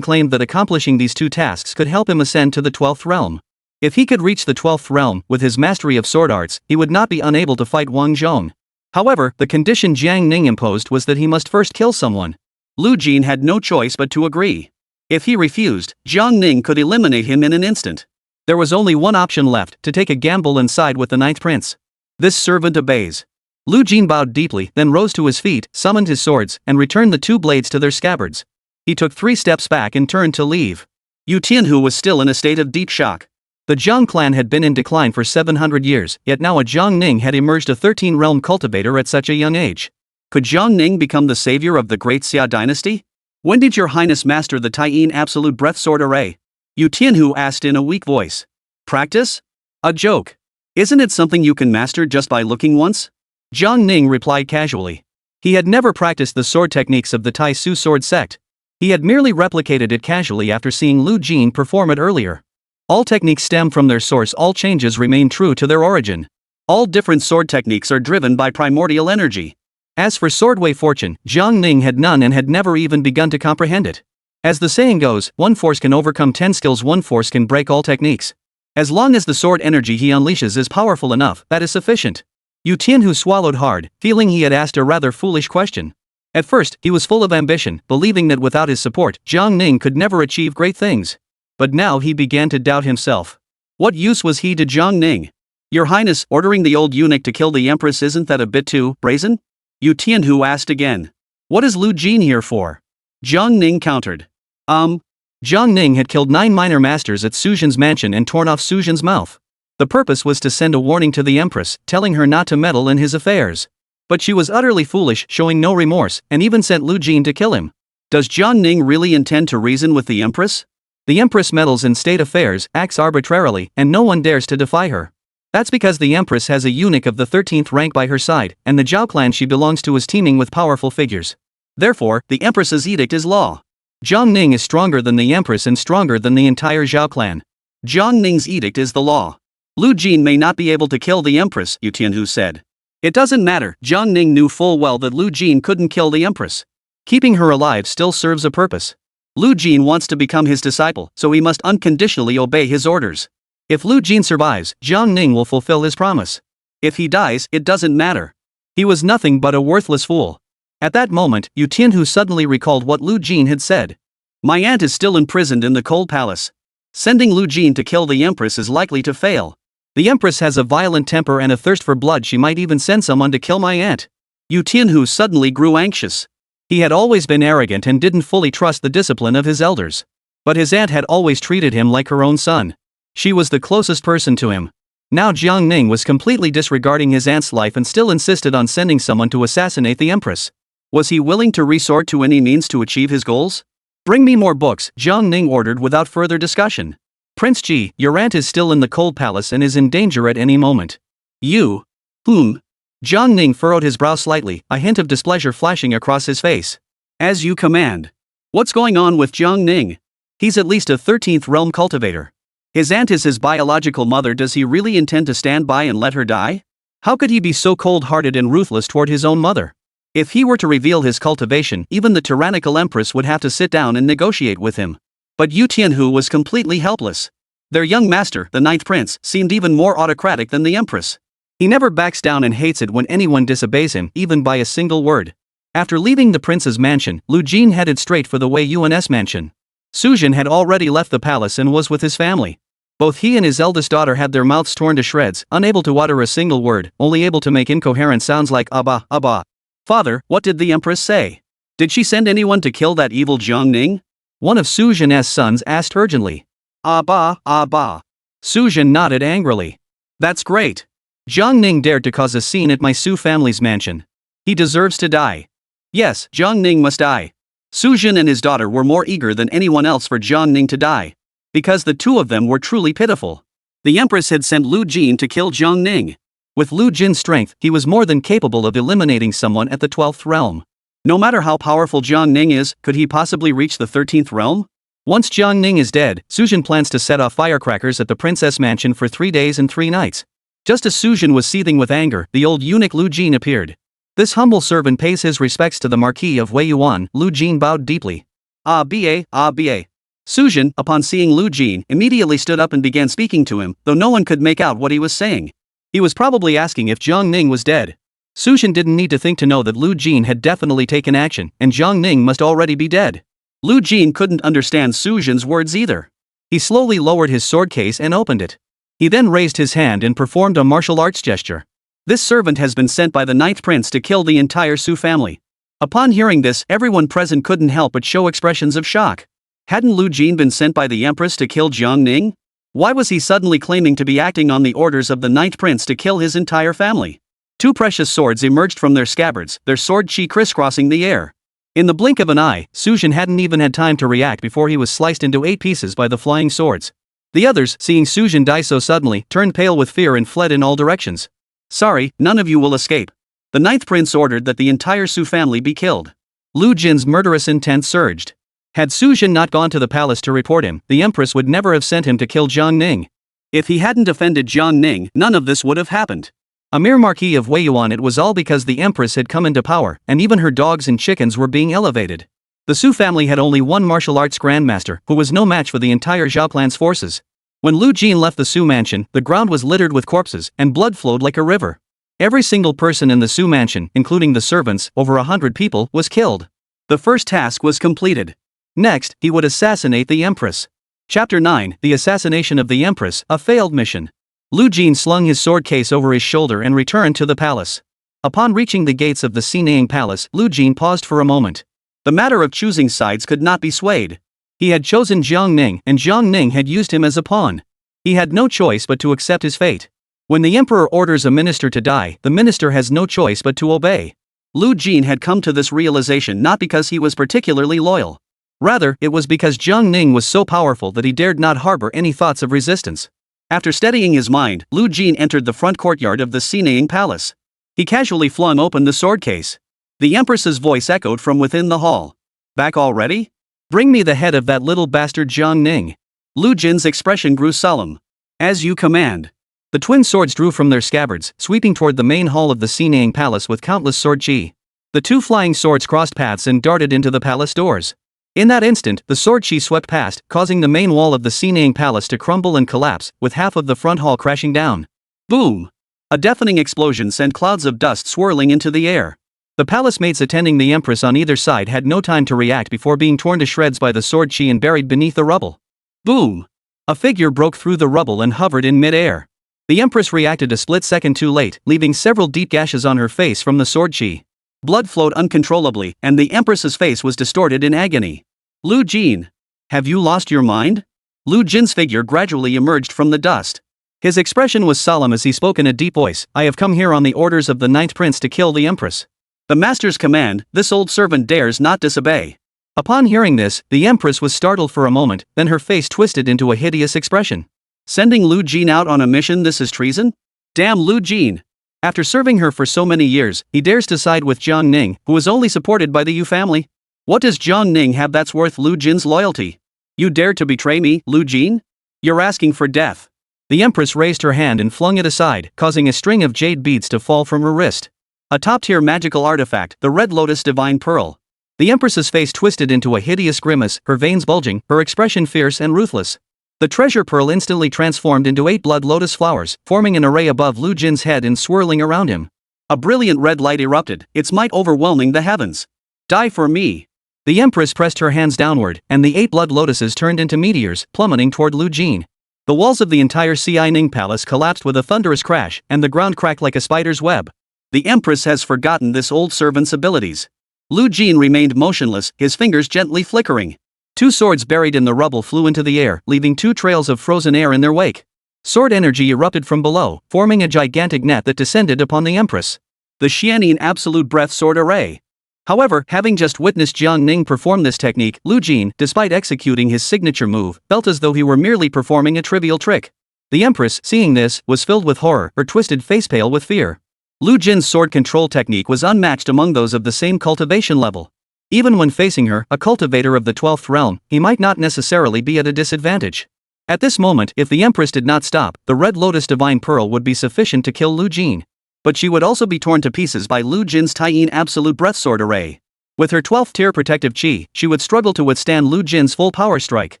A: claimed that accomplishing these two tasks could help him ascend to the 12th realm. If he could reach the 12th realm, with his mastery of sword arts, he would not be unable to fight Wang Zhong. However, the condition Jiang Ning imposed was that he must first kill someone. Lu Jin had no choice but to agree. If he refused, Jiang Ning could eliminate him in an instant. There was only one option left, to take a gamble and side with the ninth prince. This servant obeys. Lu Jin bowed deeply, then rose to his feet, summoned his swords, and returned the two blades to their scabbards. He took 3 steps back and turned to leave. Yu Tianhu was still in a state of deep shock. The Zhang clan had been in decline for 700 years, yet now a Zhang Ning had emerged, a 13-realm cultivator at such a young age. Could Zhang Ning become the savior of the great Xia dynasty? When did your highness master the Taiyin absolute breath sword array? Yu Tianhu asked in a weak voice. Practice? A joke. Isn't it something you can master just by looking once? Zhang Ning replied casually. He had never practiced the sword techniques of the Tai Su sword sect. He had merely replicated it casually after seeing Lu Jin perform it earlier. All techniques stem from their source, all changes remain true to their origin. All different sword techniques are driven by primordial energy. As for swordway fortune, Zhang Ning had none and had never even begun to comprehend it. As the saying goes, one force can overcome 10 skills, one force can break all techniques. As long as the sword energy he unleashes is powerful enough, that is sufficient. Yu Tianhu swallowed hard, feeling he had asked a rather foolish question. At first, he was full of ambition, believing that without his support, Zhang Ning could never achieve great things. But now he began to doubt himself. What use was he to Zhang Ning? Your Highness, ordering the old eunuch to kill the Empress, isn't that a bit too brazen? Yu Tianhu asked again. What is Lu Jin here for? Zhang Ning countered. Zhang Ning had killed 9 minor masters at Su Jin's mansion and torn off Su Jin's mouth. The purpose was to send a warning to the Empress, telling her not to meddle in his affairs. But she was utterly foolish, showing no remorse, and even sent Lu Jin to kill him. Does Zhang Ning really intend to reason with the Empress? The Empress meddles in state affairs, acts arbitrarily, and no one dares to defy her. That's because the Empress has a eunuch of the 13th rank by her side, and the Zhao clan she belongs to is teeming with powerful figures. Therefore, the Empress's edict is law. Zhang Ning is stronger than the Empress and stronger than the entire Zhao clan. Zhang Ning's edict is the law. Lu Jin may not be able to kill the Empress, Yu Tianhu said. It doesn't matter, Zhang Ning knew full well that Lu Jin couldn't kill the Empress. Keeping her alive still serves a purpose. Lu Jin wants to become his disciple, so he must unconditionally obey his orders. If Lu Jin survives, Zhang Ning will fulfill his promise. If he dies, it doesn't matter. He was nothing but a worthless fool. At that moment, Yu Tianhu suddenly recalled what Lu Jin had said. My aunt is still imprisoned in the cold palace. Sending Lu Jin to kill the Empress is likely to fail. The Empress has a violent temper and a thirst for blood. She might even send someone to kill my aunt. Yu Tianhu suddenly grew anxious. He had always been arrogant and didn't fully trust the discipline of his elders. But his aunt had always treated him like her own son. She was the closest person to him. Now Zhang Ning was completely disregarding his aunt's life and still insisted on sending someone to assassinate the Empress. Was he willing to resort to any means to achieve his goals? Bring me more books, Zhang Ning ordered without further discussion. Prince Ji, your aunt is still in the cold palace and is in danger at any moment. You? Whom? Zhang Ning furrowed his brow slightly, a hint of displeasure flashing across his face. As you command. What's going on with Zhang Ning? He's at least a 13th realm cultivator. His aunt is his biological mother. Does he really intend to stand by and let her die? How could he be so cold-hearted and ruthless toward his own mother? If he were to reveal his cultivation, even the tyrannical Empress would have to sit down and negotiate with him. But Yu Tianhu was completely helpless. Their young master, the ninth prince, seemed even more autocratic than the Empress. He never backs down and hates it when anyone disobeys him, even by a single word. After leaving the prince's mansion, Lu Jin headed straight for the Wei Yuan's mansion. Su Jin had already left the palace and was with his family. Both he and his eldest daughter had their mouths torn to shreds, unable to utter a single word, only able to make incoherent sounds like Abba, Abba. Father, what did the Empress say? Did she send anyone to kill that evil Zhang Ning? One of Su Jin's sons asked urgently. Abba, Abba. Su Jin nodded angrily. That's great. Zhang Ning dared to cause a scene at my Su family's mansion. He deserves to die. Yes, Zhang Ning must die. Su Jin and his daughter were more eager than anyone else for Zhang Ning to die. Because the two of them were truly pitiful. The Empress had sent Lu Jin to kill Zhang Ning. With Lu Jin's strength, he was more than capable of eliminating someone at the 12th realm. No matter how powerful Zhang Ning is, could he possibly reach the 13th realm? Once Zhang Ning is dead, Su Jin plans to set off firecrackers at the princess mansion for 3 days and 3 nights. Just as Su Jin was seething with anger, the old eunuch Lu Jin appeared. This humble servant pays his respects to the Marquis of Wei Yuan. Lu Jin bowed deeply. Ba. Su Jin, upon seeing Lu Jin, immediately stood up and began speaking to him, though no one could make out what he was saying. He was probably asking if Zhang Ning was dead. Su Jin didn't need to think to know that Lu Jin had definitely taken action, and Zhang Ning must already be dead. Lu Jin couldn't understand Su Jin's words either. He slowly lowered his sword case and opened it. He then raised his hand and performed a martial arts gesture. This servant has been sent by the ninth prince to kill the entire Su family. Upon hearing this, everyone present couldn't help but show expressions of shock. Hadn't Lu Jin been sent by the empress to kill Jiang Ning? Why was he suddenly claiming to be acting on the orders of the ninth prince to kill his entire family? Two precious swords emerged from their scabbards, their sword chi crisscrossing the air. In the blink of an eye, Su Jin hadn't even had time to react before he was sliced into 8 pieces by the flying swords. The others, seeing Su Jin die so suddenly, turned pale with fear and fled in all directions. Sorry, none of you will escape. The ninth prince ordered that the entire Su family be killed. Lu Jin's murderous intent surged. Had Su Jin not gone to the palace to report him, the empress would never have sent him to kill Jiang Ning. If he hadn't defended Jiang Ning, none of this would have happened. A mere marquis of Weiyuan, it was all because the empress had come into power, and even her dogs and chickens were being elevated. The Su family had only one martial arts grandmaster, who was no match for the entire Zhao clan's forces. When Lu Jin left the Su mansion, the ground was littered with corpses, and blood flowed like a river. Every single person in the Su mansion, including the servants, over 100 people, was killed. The first task was completed. Next, he would assassinate the empress. Chapter 9, The Assassination of the Empress, a failed mission. Lu Jin slung his sword case over his shoulder and returned to the palace. Upon reaching the gates of the Xinang palace, Lu Jin paused for a moment. The matter of choosing sides could not be swayed. He had chosen Jiang Ning, and Jiang Ning had used him as a pawn. He had no choice but to accept his fate. When the emperor orders a minister to die, the minister has no choice but to obey. Lu Jin had come to this realization not because he was particularly loyal. Rather, it was because Jiang Ning was so powerful that he dared not harbor any thoughts of resistance. After steadying his mind, Lu Jin entered the front courtyard of the Xinang palace. He casually flung open the sword case. The empress's voice echoed from within the hall. Back already? Bring me the head of that little bastard Jiang Ning. Lu Jin's expression grew solemn. As you command. The twin swords drew from their scabbards, sweeping toward the main hall of the Xinang palace with countless sword chi. The two flying swords crossed paths and darted into the palace doors. In that instant, the sword chi swept past, causing the main wall of the Xinang palace to crumble and collapse, with half of the front hall crashing down. Boom! A deafening explosion sent clouds of dust swirling into the air. The palace maids attending the empress on either side had no time to react before being torn to shreds by the sword chi and buried beneath the rubble. Boom! A figure broke through the rubble and hovered in mid-air. The empress reacted a split second too late, leaving several deep gashes on her face from the sword chi. Blood flowed uncontrollably, and the empress's face was distorted in agony. Lu Jin. Have you lost your mind? Lu Jin's figure gradually emerged from the dust. His expression was solemn as he spoke in a deep voice. I have come here on the orders of the ninth prince to kill the empress. The master's command, this old servant dares not disobey. Upon hearing this, the empress was startled for a moment, then her face twisted into a hideous expression. Sending Lu Jin out on a mission, this is treason? Damn Lu Jin. After serving her for so many years, he dares to side with Jiang Ning, who is only supported by the Yu family? What does Jiang Ning have that's worth Lu Jin's loyalty? You dare to betray me, Lu Jin? You're asking for death. The empress raised her hand and flung it aside, causing a string of jade beads to fall from her wrist. A top-tier magical artifact, the Red Lotus Divine Pearl. The empress's face twisted into a hideous grimace, her veins bulging, her expression fierce and ruthless. The treasure pearl instantly transformed into 8 blood lotus flowers, forming an array above Lu Jin's head and swirling around him. A brilliant red light erupted, its might overwhelming the heavens. Die for me. The empress pressed her hands downward, and the 8 blood lotuses turned into meteors, plummeting toward Lu Jin. The walls of the entire Xinang palace collapsed with a thunderous crash, and the ground cracked like a spider's web. The empress has forgotten this old servant's abilities. Lu Jin remained motionless, his fingers gently flickering. 2 swords buried in the rubble flew into the air, leaving 2 trails of frozen air in their wake. Sword energy erupted from below, forming a gigantic net that descended upon the empress. The Xianin Absolute Breath Sword Array. However, having just witnessed Jiang Ning perform this technique, Lu Jin, despite executing his signature move, felt as though he were merely performing a trivial trick. The empress, seeing this, was filled with horror, her twisted face pale with fear. Lu Jin's sword control technique was unmatched among those of the same cultivation level. Even when facing her, a cultivator of the 12th realm, he might not necessarily be at a disadvantage. At this moment, if the empress did not stop, the Red Lotus Divine Pearl would be sufficient to kill Lu Jin. But she would also be torn to pieces by Lu Jin's Taiyin Absolute Breath Sword Array. With her 12th tier protective chi, she would struggle to withstand Lu Jin's full power strike.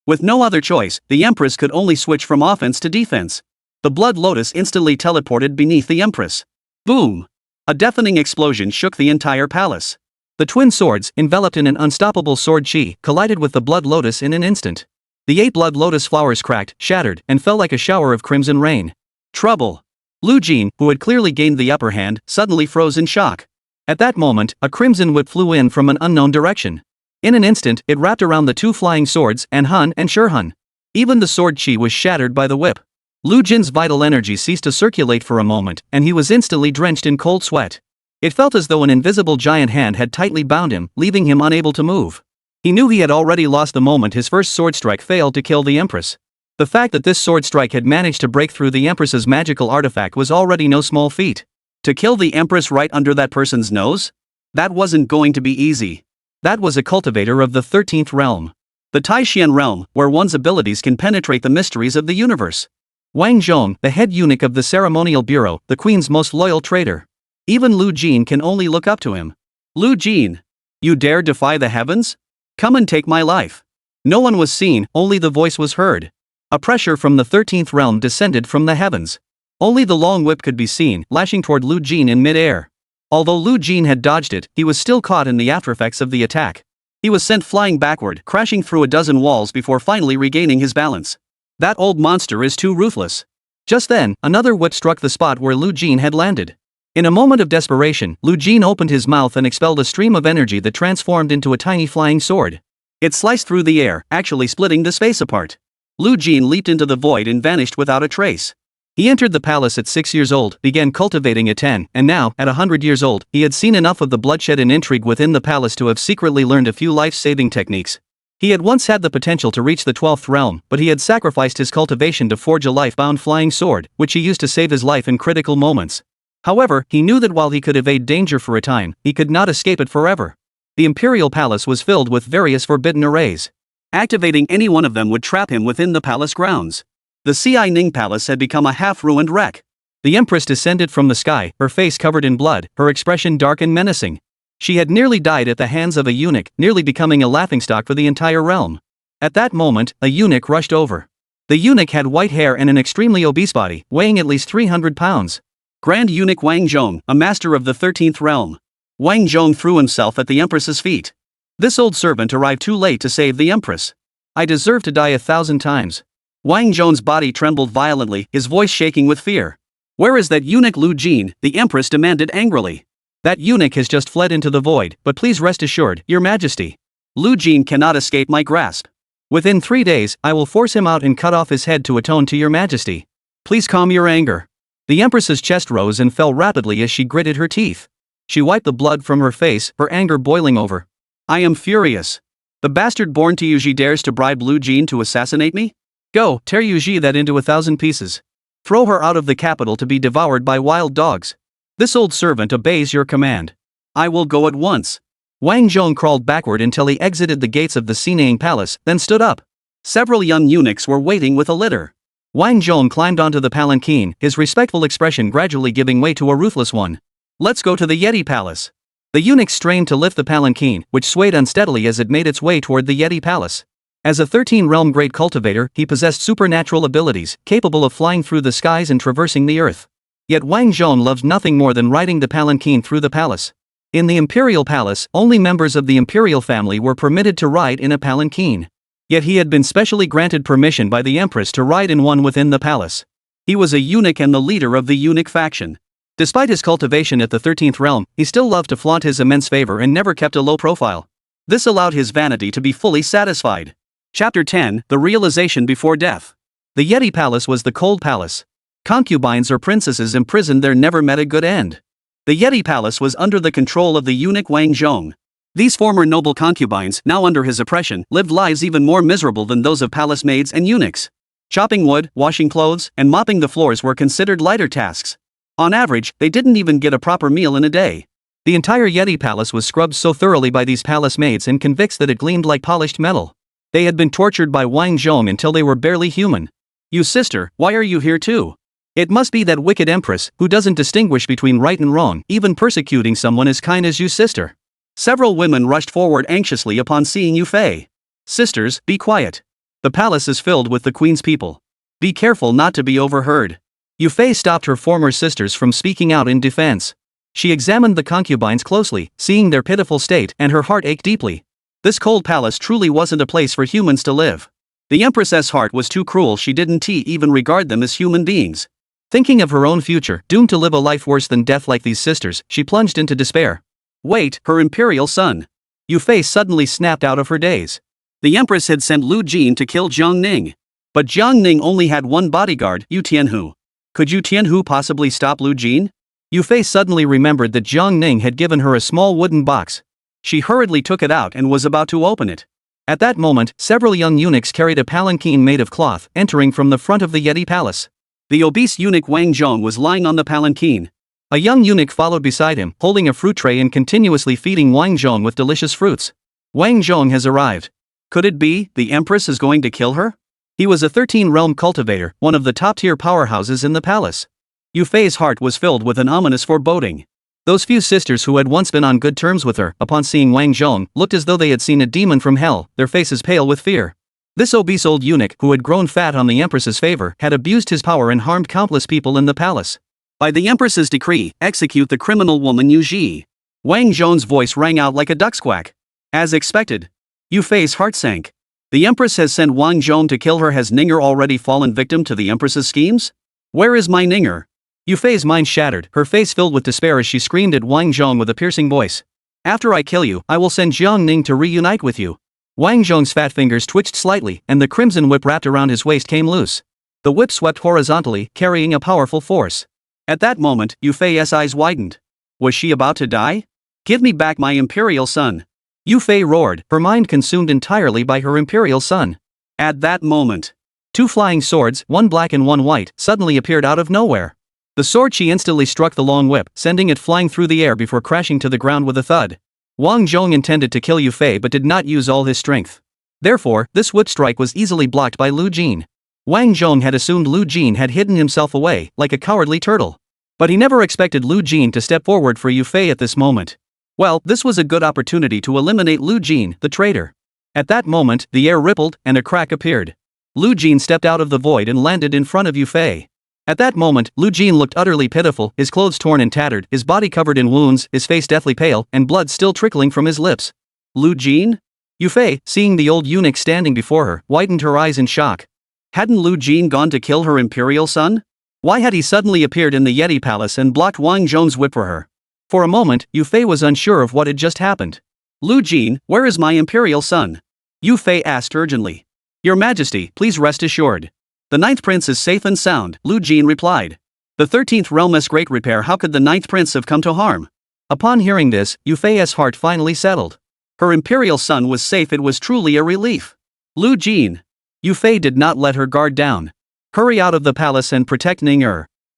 A: With no other choice, the empress could only switch from offense to defense. The Blood Lotus instantly teleported beneath the empress. Boom! A deafening explosion shook the entire palace. The twin swords, enveloped in an unstoppable sword chi, collided with the Blood Lotus in an instant. The 8 blood lotus flowers cracked, shattered, and fell like a shower of crimson rain. Trouble! Lu Jin, who had clearly gained the upper hand, suddenly froze in shock. At that moment, a crimson whip flew in from an unknown direction. In an instant, it wrapped around the 2 flying swords, Anhun and Shurhun. Even the sword chi was shattered by the whip. Lu Jin's vital energy ceased to circulate for a moment, and he was instantly drenched in cold sweat. It felt as though an invisible giant hand had tightly bound him, leaving him unable to move. He knew he had already lost the moment his first sword strike failed to kill the Empress. The fact that this sword strike had managed to break through the Empress's magical artifact was already no small feat. To kill the Empress right under that person's nose? That wasn't going to be easy. That was a cultivator of the 13th realm. The Taishian realm, where one's abilities can penetrate the mysteries of the universe. Wang Zhong, the head eunuch of the ceremonial bureau, the queen's most loyal traitor. Even Lu Jin can only look up to him. Lu Jin! You dare defy the heavens? Come and take my life. No one was seen, only the voice was heard. A pressure from the 13th realm descended from the heavens. Only the long whip could be seen, lashing toward Lu Jin in mid-air. Although Lu Jin had dodged it, he was still caught in the aftereffects of the attack. He was sent flying backward, crashing through a dozen walls before finally regaining his balance. That old monster is too ruthless. Just then, another whip struck the spot where Lu Jin had landed. In a moment of desperation, Lu Jin opened his mouth and expelled a stream of energy that transformed into a tiny flying sword. It sliced through the air, actually splitting the space apart. Lu Jin leaped into the void and vanished without a trace. He entered the palace at 6 years old, began cultivating at 10, and now, at 100 years old, he had seen enough of the bloodshed and intrigue within the palace to have secretly learned a few life-saving techniques. He had once had the potential to reach the 12th realm, but he had sacrificed his cultivation to forge a life-bound flying sword, which he used to save his life in critical moments. However, he knew that while he could evade danger for a time, he could not escape it forever. The imperial palace was filled with various forbidden arrays. Activating any one of them would trap him within the palace grounds. The Ci Ning Palace had become a half-ruined wreck. The Empress descended from the sky, her face covered in blood, her expression dark and menacing. She had nearly died at the hands of a eunuch, nearly becoming a laughingstock for the entire realm. At that moment, a eunuch rushed over. The eunuch had white hair and an extremely obese body, weighing at least 300 pounds. Grand Eunuch Wang Zhong, a master of the 13th realm. Wang Zhong threw himself at the Empress's feet. This old servant arrived too late to save the Empress. I deserve to die 1,000 times. Wang Zhong's body trembled violently, his voice shaking with fear. Where is that eunuch Lu Jin? The Empress demanded angrily. That eunuch has just fled into the void, but please rest assured, Your Majesty. Lu Jin cannot escape my grasp. Within 3 days, I will force him out and cut off his head to atone to Your Majesty. Please calm your anger. The Empress's chest rose and fell rapidly as she gritted her teeth. She wiped the blood from her face, her anger boiling over. I am furious. The bastard born to Yuji dares to bribe Lu Jin to assassinate me? Go, tear Yuji that into 1,000 pieces. Throw her out of the capital to be devoured by wild dogs. This old servant obeys your command. I will go at once. Wang Zhong crawled backward until he exited the gates of the Sinang Palace, then stood up. Several young eunuchs were waiting with a litter. Wang Zhong climbed onto the palanquin, his respectful expression gradually giving way to a ruthless one. Let's go to the Yeti Palace. The eunuchs strained to lift the palanquin, which swayed unsteadily as it made its way toward the Yeti Palace. As a 13-realm great cultivator, he possessed supernatural abilities, capable of flying through the skies and traversing the earth. Yet Wang Zhong loved nothing more than riding the palanquin through the palace. In the imperial palace, only members of the imperial family were permitted to ride in a palanquin. Yet he had been specially granted permission by the Empress to ride in one within the palace. He was a eunuch and the leader of the eunuch faction. Despite his cultivation at the 13th realm, he still loved to flaunt his immense favor and never kept a low profile. This allowed his vanity to be fully satisfied. Chapter 10, The Realization Before Death. The Yeti Palace was the cold palace. Concubines or princesses imprisoned there never met a good end. The Yeti Palace was under the control of the eunuch Wang Zhong. These former noble concubines, now under his oppression, lived lives even more miserable than those of palace maids and eunuchs. Chopping wood, washing clothes, and mopping the floors were considered lighter tasks. On average, they didn't even get a proper meal in a day. The entire Yeti Palace was scrubbed so thoroughly by these palace maids and convicts that it gleamed like polished metal. They had been tortured by Wang Zhong until they were barely human. You sister, why are you here too? It must be that wicked empress, who doesn't distinguish between right and wrong, even persecuting someone as kind as you sister. Several women rushed forward anxiously upon seeing Yu Fei. Sisters, be quiet. The palace is filled with the queen's people. Be careful not to be overheard. Yu Fei stopped her former sisters from speaking out in defense. She examined the concubines closely, seeing their pitiful state, and her heart ached deeply. This cold palace truly wasn't a place for humans to live. The Empress's heart was too cruel, she didn't even regard them as human beings. Thinking of her own future, doomed to live a life worse than death like these sisters, she plunged into despair. Wait, her imperial son. Yu Fei suddenly snapped out of her daze. The Empress had sent Lu Jin to kill Jiang Ning. But Jiang Ning only had one bodyguard, Yu Tianhu. Could Yu Tianhu possibly stop Lu Jin? Yu Fei suddenly remembered that Jiang Ning had given her a small wooden box. She hurriedly took it out and was about to open it. At that moment, several young eunuchs carried a palanquin made of cloth, entering from the front of the Yeti palace. The obese eunuch Wang Zhong was lying on the palanquin. A young eunuch followed beside him, holding a fruit tray and continuously feeding Wang Zhong with delicious fruits. Wang Zhong has arrived. Could it be the Empress is going to kill her? He was a 13-realm cultivator, one of the top-tier powerhouses in the palace. Yu Fei's heart was filled with an ominous foreboding. Those few sisters who had once been on good terms with her, upon seeing Wang Zhong, looked as though they had seen a demon from hell, their faces pale with fear. This obese old eunuch, who had grown fat on the Empress's favor, had abused his power and harmed countless people in the palace. By the Empress's decree, execute the criminal woman Yu Ji. Wang Zhong's voice rang out like a duck's quack. As expected. Yu Fei's heart sank. The Empress has sent Wang Zhong to kill her. Has Ninger already fallen victim to the Empress's schemes? Where is my Ninger? Yu Fei's mind shattered, her face filled with despair as she screamed at Wang Zhong with a piercing voice. After I kill you, I will send Jiang Ning to reunite with you. Wang Zhong's fat fingers twitched slightly, and the crimson whip wrapped around his waist came loose. The whip swept horizontally, carrying a powerful force. At that moment, Yu Fei's eyes widened. Was she about to die? Give me back my imperial son. Yu Fei roared, her mind consumed entirely by her imperial son. At that moment, two flying swords, one black and one white, suddenly appeared out of nowhere. The sword she instantly struck the long whip, sending it flying through the air before crashing to the ground with a thud. Wang Zhong intended to kill Yu Fei but did not use all his strength. Therefore, this whip strike was easily blocked by Lu Jin. Wang Zhong had assumed Lu Jin had hidden himself away, like a cowardly turtle. But he never expected Lu Jin to step forward for Yu Fei at this moment. Well, this was a good opportunity to eliminate Lu Jin, the traitor. At that moment, the air rippled, and a crack appeared. Lu Jin stepped out of the void and landed in front of Yu Fei. At that moment, Lu Jin looked utterly pitiful, his clothes torn and tattered, his body covered in wounds, his face deathly pale, and blood still trickling from his lips. Lu Jin? Yu Fei, seeing the old eunuch standing before her, widened her eyes in shock. Hadn't Lu Jin gone to kill her imperial son? Why had he suddenly appeared in the Yeti palace and blocked Wang Zhong's whip for her? For a moment, Yu Fei was unsure of what had just happened. Lu Jin, where is my imperial son? Yu Fei asked urgently. Your Majesty, please rest assured. The 9th prince is safe and sound, Lu Jin replied. The 13th realm is great repair. How could the 9th prince have come to harm? Upon hearing this, Yu Fei's heart finally settled. Her imperial son was safe. It was truly a relief. Lu Jin. Yu Fei did not let her guard down. Hurry out of the palace and protect Ning.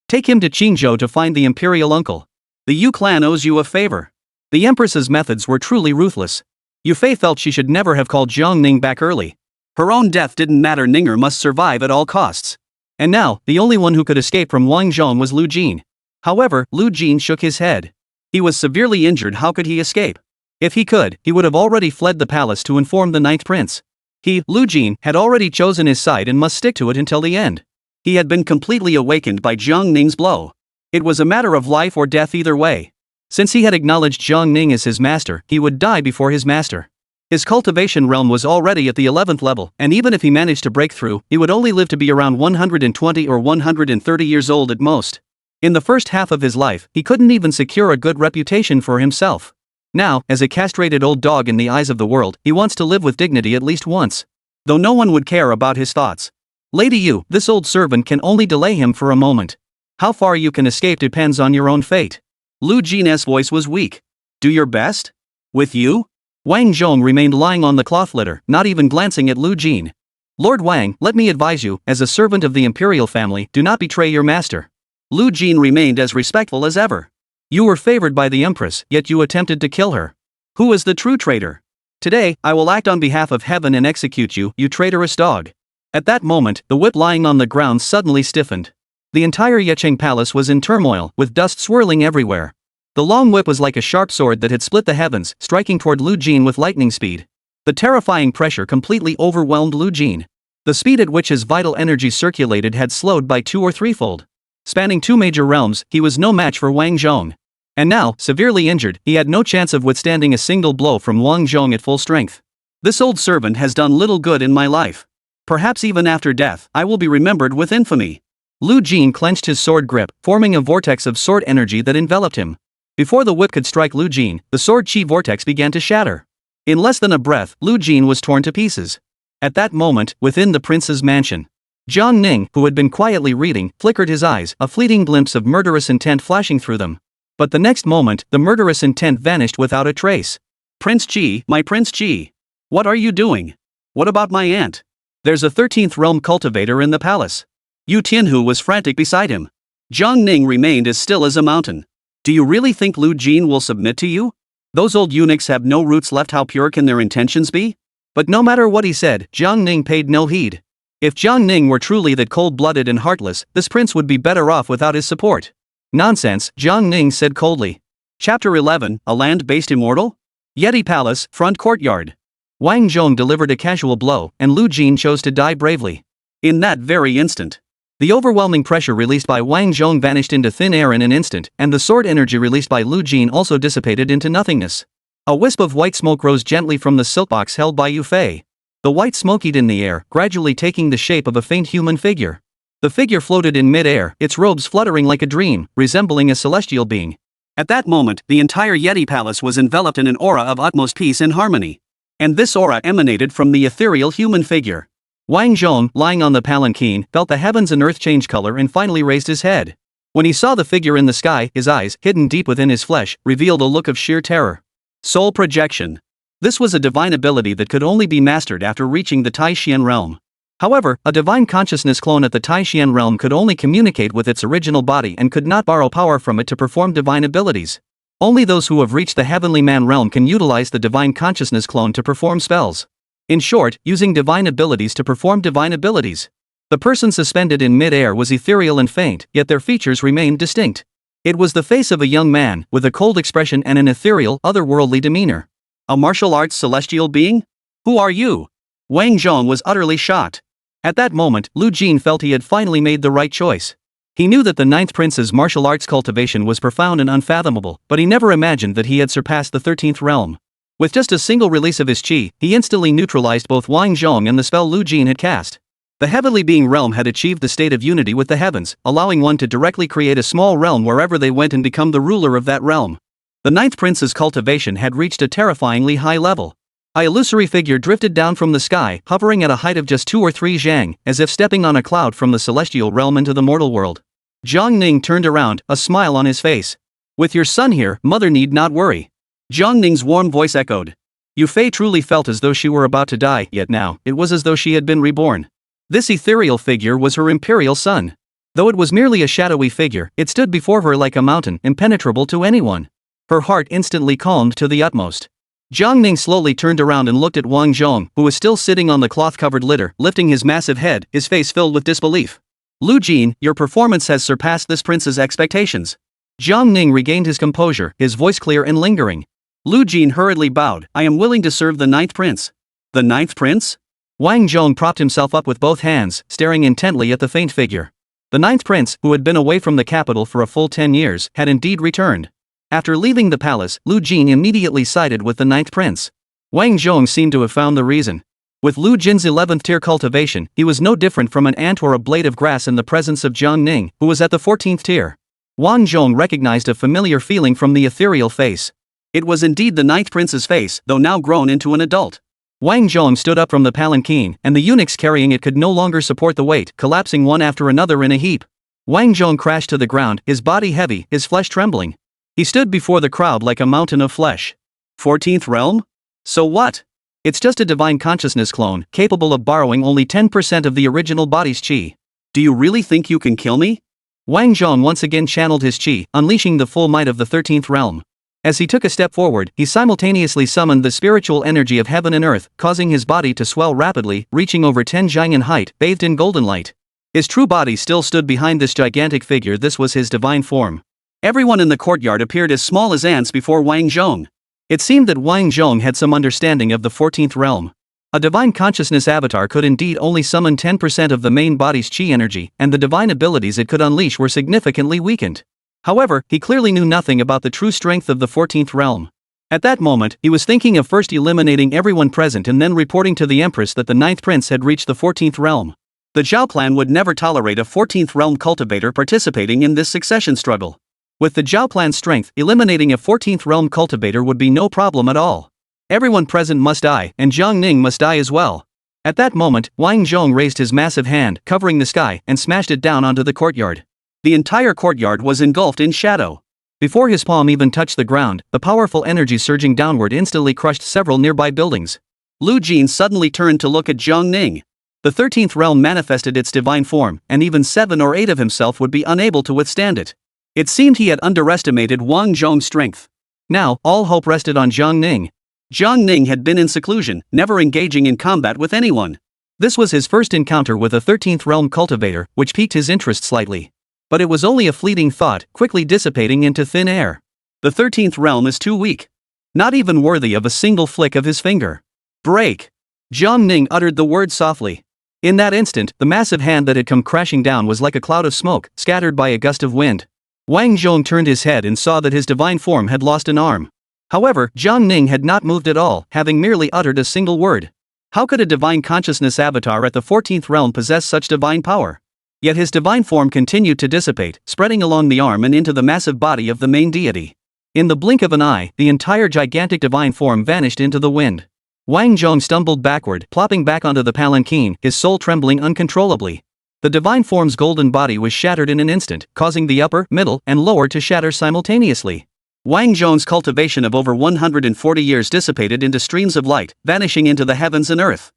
A: Take him to Qingzhou to find the imperial uncle. The Yu clan owes you a favor. The Empress's methods were truly ruthless. Yu Fei felt she should never have called Jiang Ning back early. Her own death didn't matter. Ninger must survive at all costs. And now, the only one who could escape from Wang Zhong was Lu Jin. However, Lu Jin shook his head. He was severely injured. How could he escape? If he could, he would have already fled the palace to inform the 9th prince. He, Lu Jin, had already chosen his side and must stick to it until the end. He had been completely awakened by Jiang Ning's blow. It was a matter of life or death either way. Since he had acknowledged Jiang Ning as his master, he would die before his master. His cultivation realm was already at the 11th level, and even if he managed to break through, he would only live to be around 120 or 130 years old at most. In the first half of his life, he couldn't even secure a good reputation for himself. Now, as a castrated old dog in the eyes of the world, he wants to live with dignity at least once. Though no one would care about his thoughts. Lady Yu, this old servant can only delay him for a moment. How far you can escape depends on your own fate. Lu Jin's voice was weak. Do your best? With you? Wang Zhong remained lying on the cloth litter, not even glancing at Lu Jin. Lord Wang, let me advise you, as a servant of the imperial family, do not betray your master. Lu Jin remained as respectful as ever. You were favored by the Empress, yet you attempted to kill her. Who is the true traitor? Today, I will act on behalf of heaven and execute you, you traitorous dog. At that moment, the whip lying on the ground suddenly stiffened. The entire Yecheng palace was in turmoil, with dust swirling everywhere. The long whip was like a sharp sword that had split the heavens, striking toward Lu Jin with lightning speed. The terrifying pressure completely overwhelmed Lu Jin. The speed at which his vital energy circulated had slowed by 2 or 3-fold. Spanning 2 major realms, he was no match for Wang Zhong. And now, severely injured, he had no chance of withstanding a single blow from Wang Zhong at full strength. This old servant has done little good in my life. Perhaps even after death, I will be remembered with infamy. Lu Jin clenched his sword grip, forming a vortex of sword energy that enveloped him. Before the whip could strike Lu Jin, the sword chi vortex began to shatter. In less than a breath, Lu Jin was torn to pieces. At that moment, within the prince's mansion, Jiang Ning, who had been quietly reading, flickered his eyes, a fleeting glimpse of murderous intent flashing through them. But the next moment, the murderous intent vanished without a trace. Prince Qi, my Prince Qi. What are you doing? What about my aunt? There's a 13th realm cultivator in the palace. Yu Tianhu was frantic beside him. Jiang Ning remained as still as a mountain. Do you really think Lu Jin will submit to you? Those old eunuchs have no roots left. How pure can their intentions be? But no matter what he said, Jiang Ning paid no heed. If Jiang Ning were truly that cold-blooded and heartless, this prince would be better off without his support. Nonsense, Jiang Ning said coldly. Chapter 11, A Land-Based Immortal? Yeti Palace, Front Courtyard. Wang Zhong delivered a casual blow, and Lu Jin chose to die bravely. In that very instant, the overwhelming pressure released by Wang Zhong vanished into thin air in an instant, and the sword energy released by Lu Jin also dissipated into nothingness. A wisp of white smoke rose gently from the silk box held by Yu Fei. The white smoke in the air, gradually taking the shape of a faint human figure. The figure floated in mid-air, its robes fluttering like a dream, resembling a celestial being. At that moment, the entire Yeti Palace was enveloped in an aura of utmost peace and harmony. And this aura emanated from the ethereal human figure. Wang Zhong, lying on the palanquin, felt the heavens and earth change color and finally raised his head. When he saw the figure in the sky, his eyes, hidden deep within his flesh, revealed a look of sheer terror. Soul projection. This was a divine ability that could only be mastered after reaching the Tai-Xian realm. However, a divine consciousness clone at the Tai-Xian realm could only communicate with its original body and could not borrow power from it to perform divine abilities. Only those who have reached the heavenly man realm can utilize the divine consciousness clone to perform spells. In short, using divine abilities to perform divine abilities. The person suspended in mid-air was ethereal and faint, yet their features remained distinct. It was the face of a young man, with a cold expression and an ethereal, otherworldly demeanor. A martial arts celestial being? Who are you? Wang Zhong was utterly shocked. At that moment, Lu Jin felt he had finally made the right choice. He knew that the ninth prince's martial arts cultivation was profound and unfathomable, but he never imagined that he had surpassed the 13th realm. With just a single release of his qi, he instantly neutralized both Wang Zhong and the spell Lu Jin had cast. The heavenly being realm had achieved the state of unity with the heavens, allowing one to directly create a small realm wherever they went and become the ruler of that realm. The ninth prince's cultivation had reached a terrifyingly high level. A illusory figure drifted down from the sky, hovering at a height of just 2 or 3 zhang, as if stepping on a cloud from the celestial realm into the mortal world. Jiang Ning turned around, a smile on his face. With your son here, mother need not worry. Jiang Ning's warm voice echoed. Yu Fei truly felt as though she were about to die, yet now, it was as though she had been reborn. This ethereal figure was her imperial son. Though it was merely a shadowy figure, it stood before her like a mountain, impenetrable to anyone. Her heart instantly calmed to the utmost. Jiang Ning slowly turned around and looked at Wang Zhong, who was still sitting on the cloth-covered litter, lifting his massive head, his face filled with disbelief. Lu Jin, your performance has surpassed this prince's expectations. Jiang Ning regained his composure, his voice clear and lingering. Lu Jin hurriedly bowed. I am willing to serve the ninth prince. The ninth prince? Wang Zhong propped himself up with both hands, staring intently at the faint figure. The ninth prince, who had been away from the capital for a full 10 years, had indeed returned. After leaving the palace, Lu Jin immediately sided with the ninth prince. Wang Zhong seemed to have found the reason. With Lu Jin's 11th tier cultivation, he was no different from an ant or a blade of grass in the presence of Jiang Ning, who was at the 14th tier. Wang Zhong recognized a familiar feeling from the ethereal face. It was indeed the ninth prince's face, though now grown into an adult. Wang Zhong stood up from the palanquin, and the eunuchs carrying it could no longer support the weight, collapsing one after another in a heap. Wang Zhong crashed to the ground, his body heavy, his flesh trembling. He stood before the crowd like a mountain of flesh. 14th realm? So what? It's just a divine consciousness clone, capable of borrowing only 10% of the original body's qi. Do you really think you can kill me? Wang Zhong once again channeled his qi, unleashing the full might of the 13th realm. As he took a step forward, he simultaneously summoned the spiritual energy of heaven and earth, causing his body to swell rapidly, reaching over 10 zhang in height, bathed in golden light. His true body still stood behind this gigantic figure. This was his divine form. Everyone in the courtyard appeared as small as ants before Wang Zhong. It seemed that Wang Zhong had some understanding of the 14th realm. A divine consciousness avatar could indeed only summon 10% of the main body's qi energy, and the divine abilities it could unleash were significantly weakened. However, he clearly knew nothing about the true strength of the 14th realm. At that moment, he was thinking of first eliminating everyone present and then reporting to the Empress that the 9th prince had reached the 14th realm. The Zhao clan would never tolerate a 14th realm cultivator participating in this succession struggle. With the Zhao clan's strength, eliminating a 14th realm cultivator would be no problem at all. Everyone present must die, and Jiang Ning must die as well. At that moment, Wang Zhong raised his massive hand, covering the sky, and smashed it down onto the courtyard. The entire courtyard was engulfed in shadow. Before his palm even touched the ground, the powerful energy surging downward instantly crushed several nearby buildings. Lu Jin suddenly turned to look at Jiang Ning. The 13th realm manifested its divine form, and even 7 or 8 of himself would be unable to withstand it. It seemed he had underestimated Wang Zhong's strength. Now, all hope rested on Jiang Ning. Jiang Ning had been in seclusion, never engaging in combat with anyone. This was his first encounter with a 13th realm cultivator, which piqued his interest slightly. But it was only a fleeting thought, quickly dissipating into thin air. The 13th realm is too weak. Not even worthy of a single flick of his finger. Break! Jiang Ning uttered the word softly. In that instant, the massive hand that had come crashing down was like a cloud of smoke, scattered by a gust of wind. Wang Zhong turned his head and saw that his divine form had lost an arm. However, Jiang Ning had not moved at all, having merely uttered a single word. How could a divine consciousness avatar at the 14th realm possess such divine power? Yet his divine form continued to dissipate, spreading along the arm and into the massive body of the main deity. In the blink of an eye, the entire gigantic divine form vanished into the wind. Wang Zhong stumbled backward, plopping back onto the palanquin, his soul trembling uncontrollably. The divine form's golden body was shattered in an instant, causing the upper, middle, and lower to shatter simultaneously. Wang Zhong's cultivation of over 140 years dissipated into streams of light, vanishing into the heavens and earth.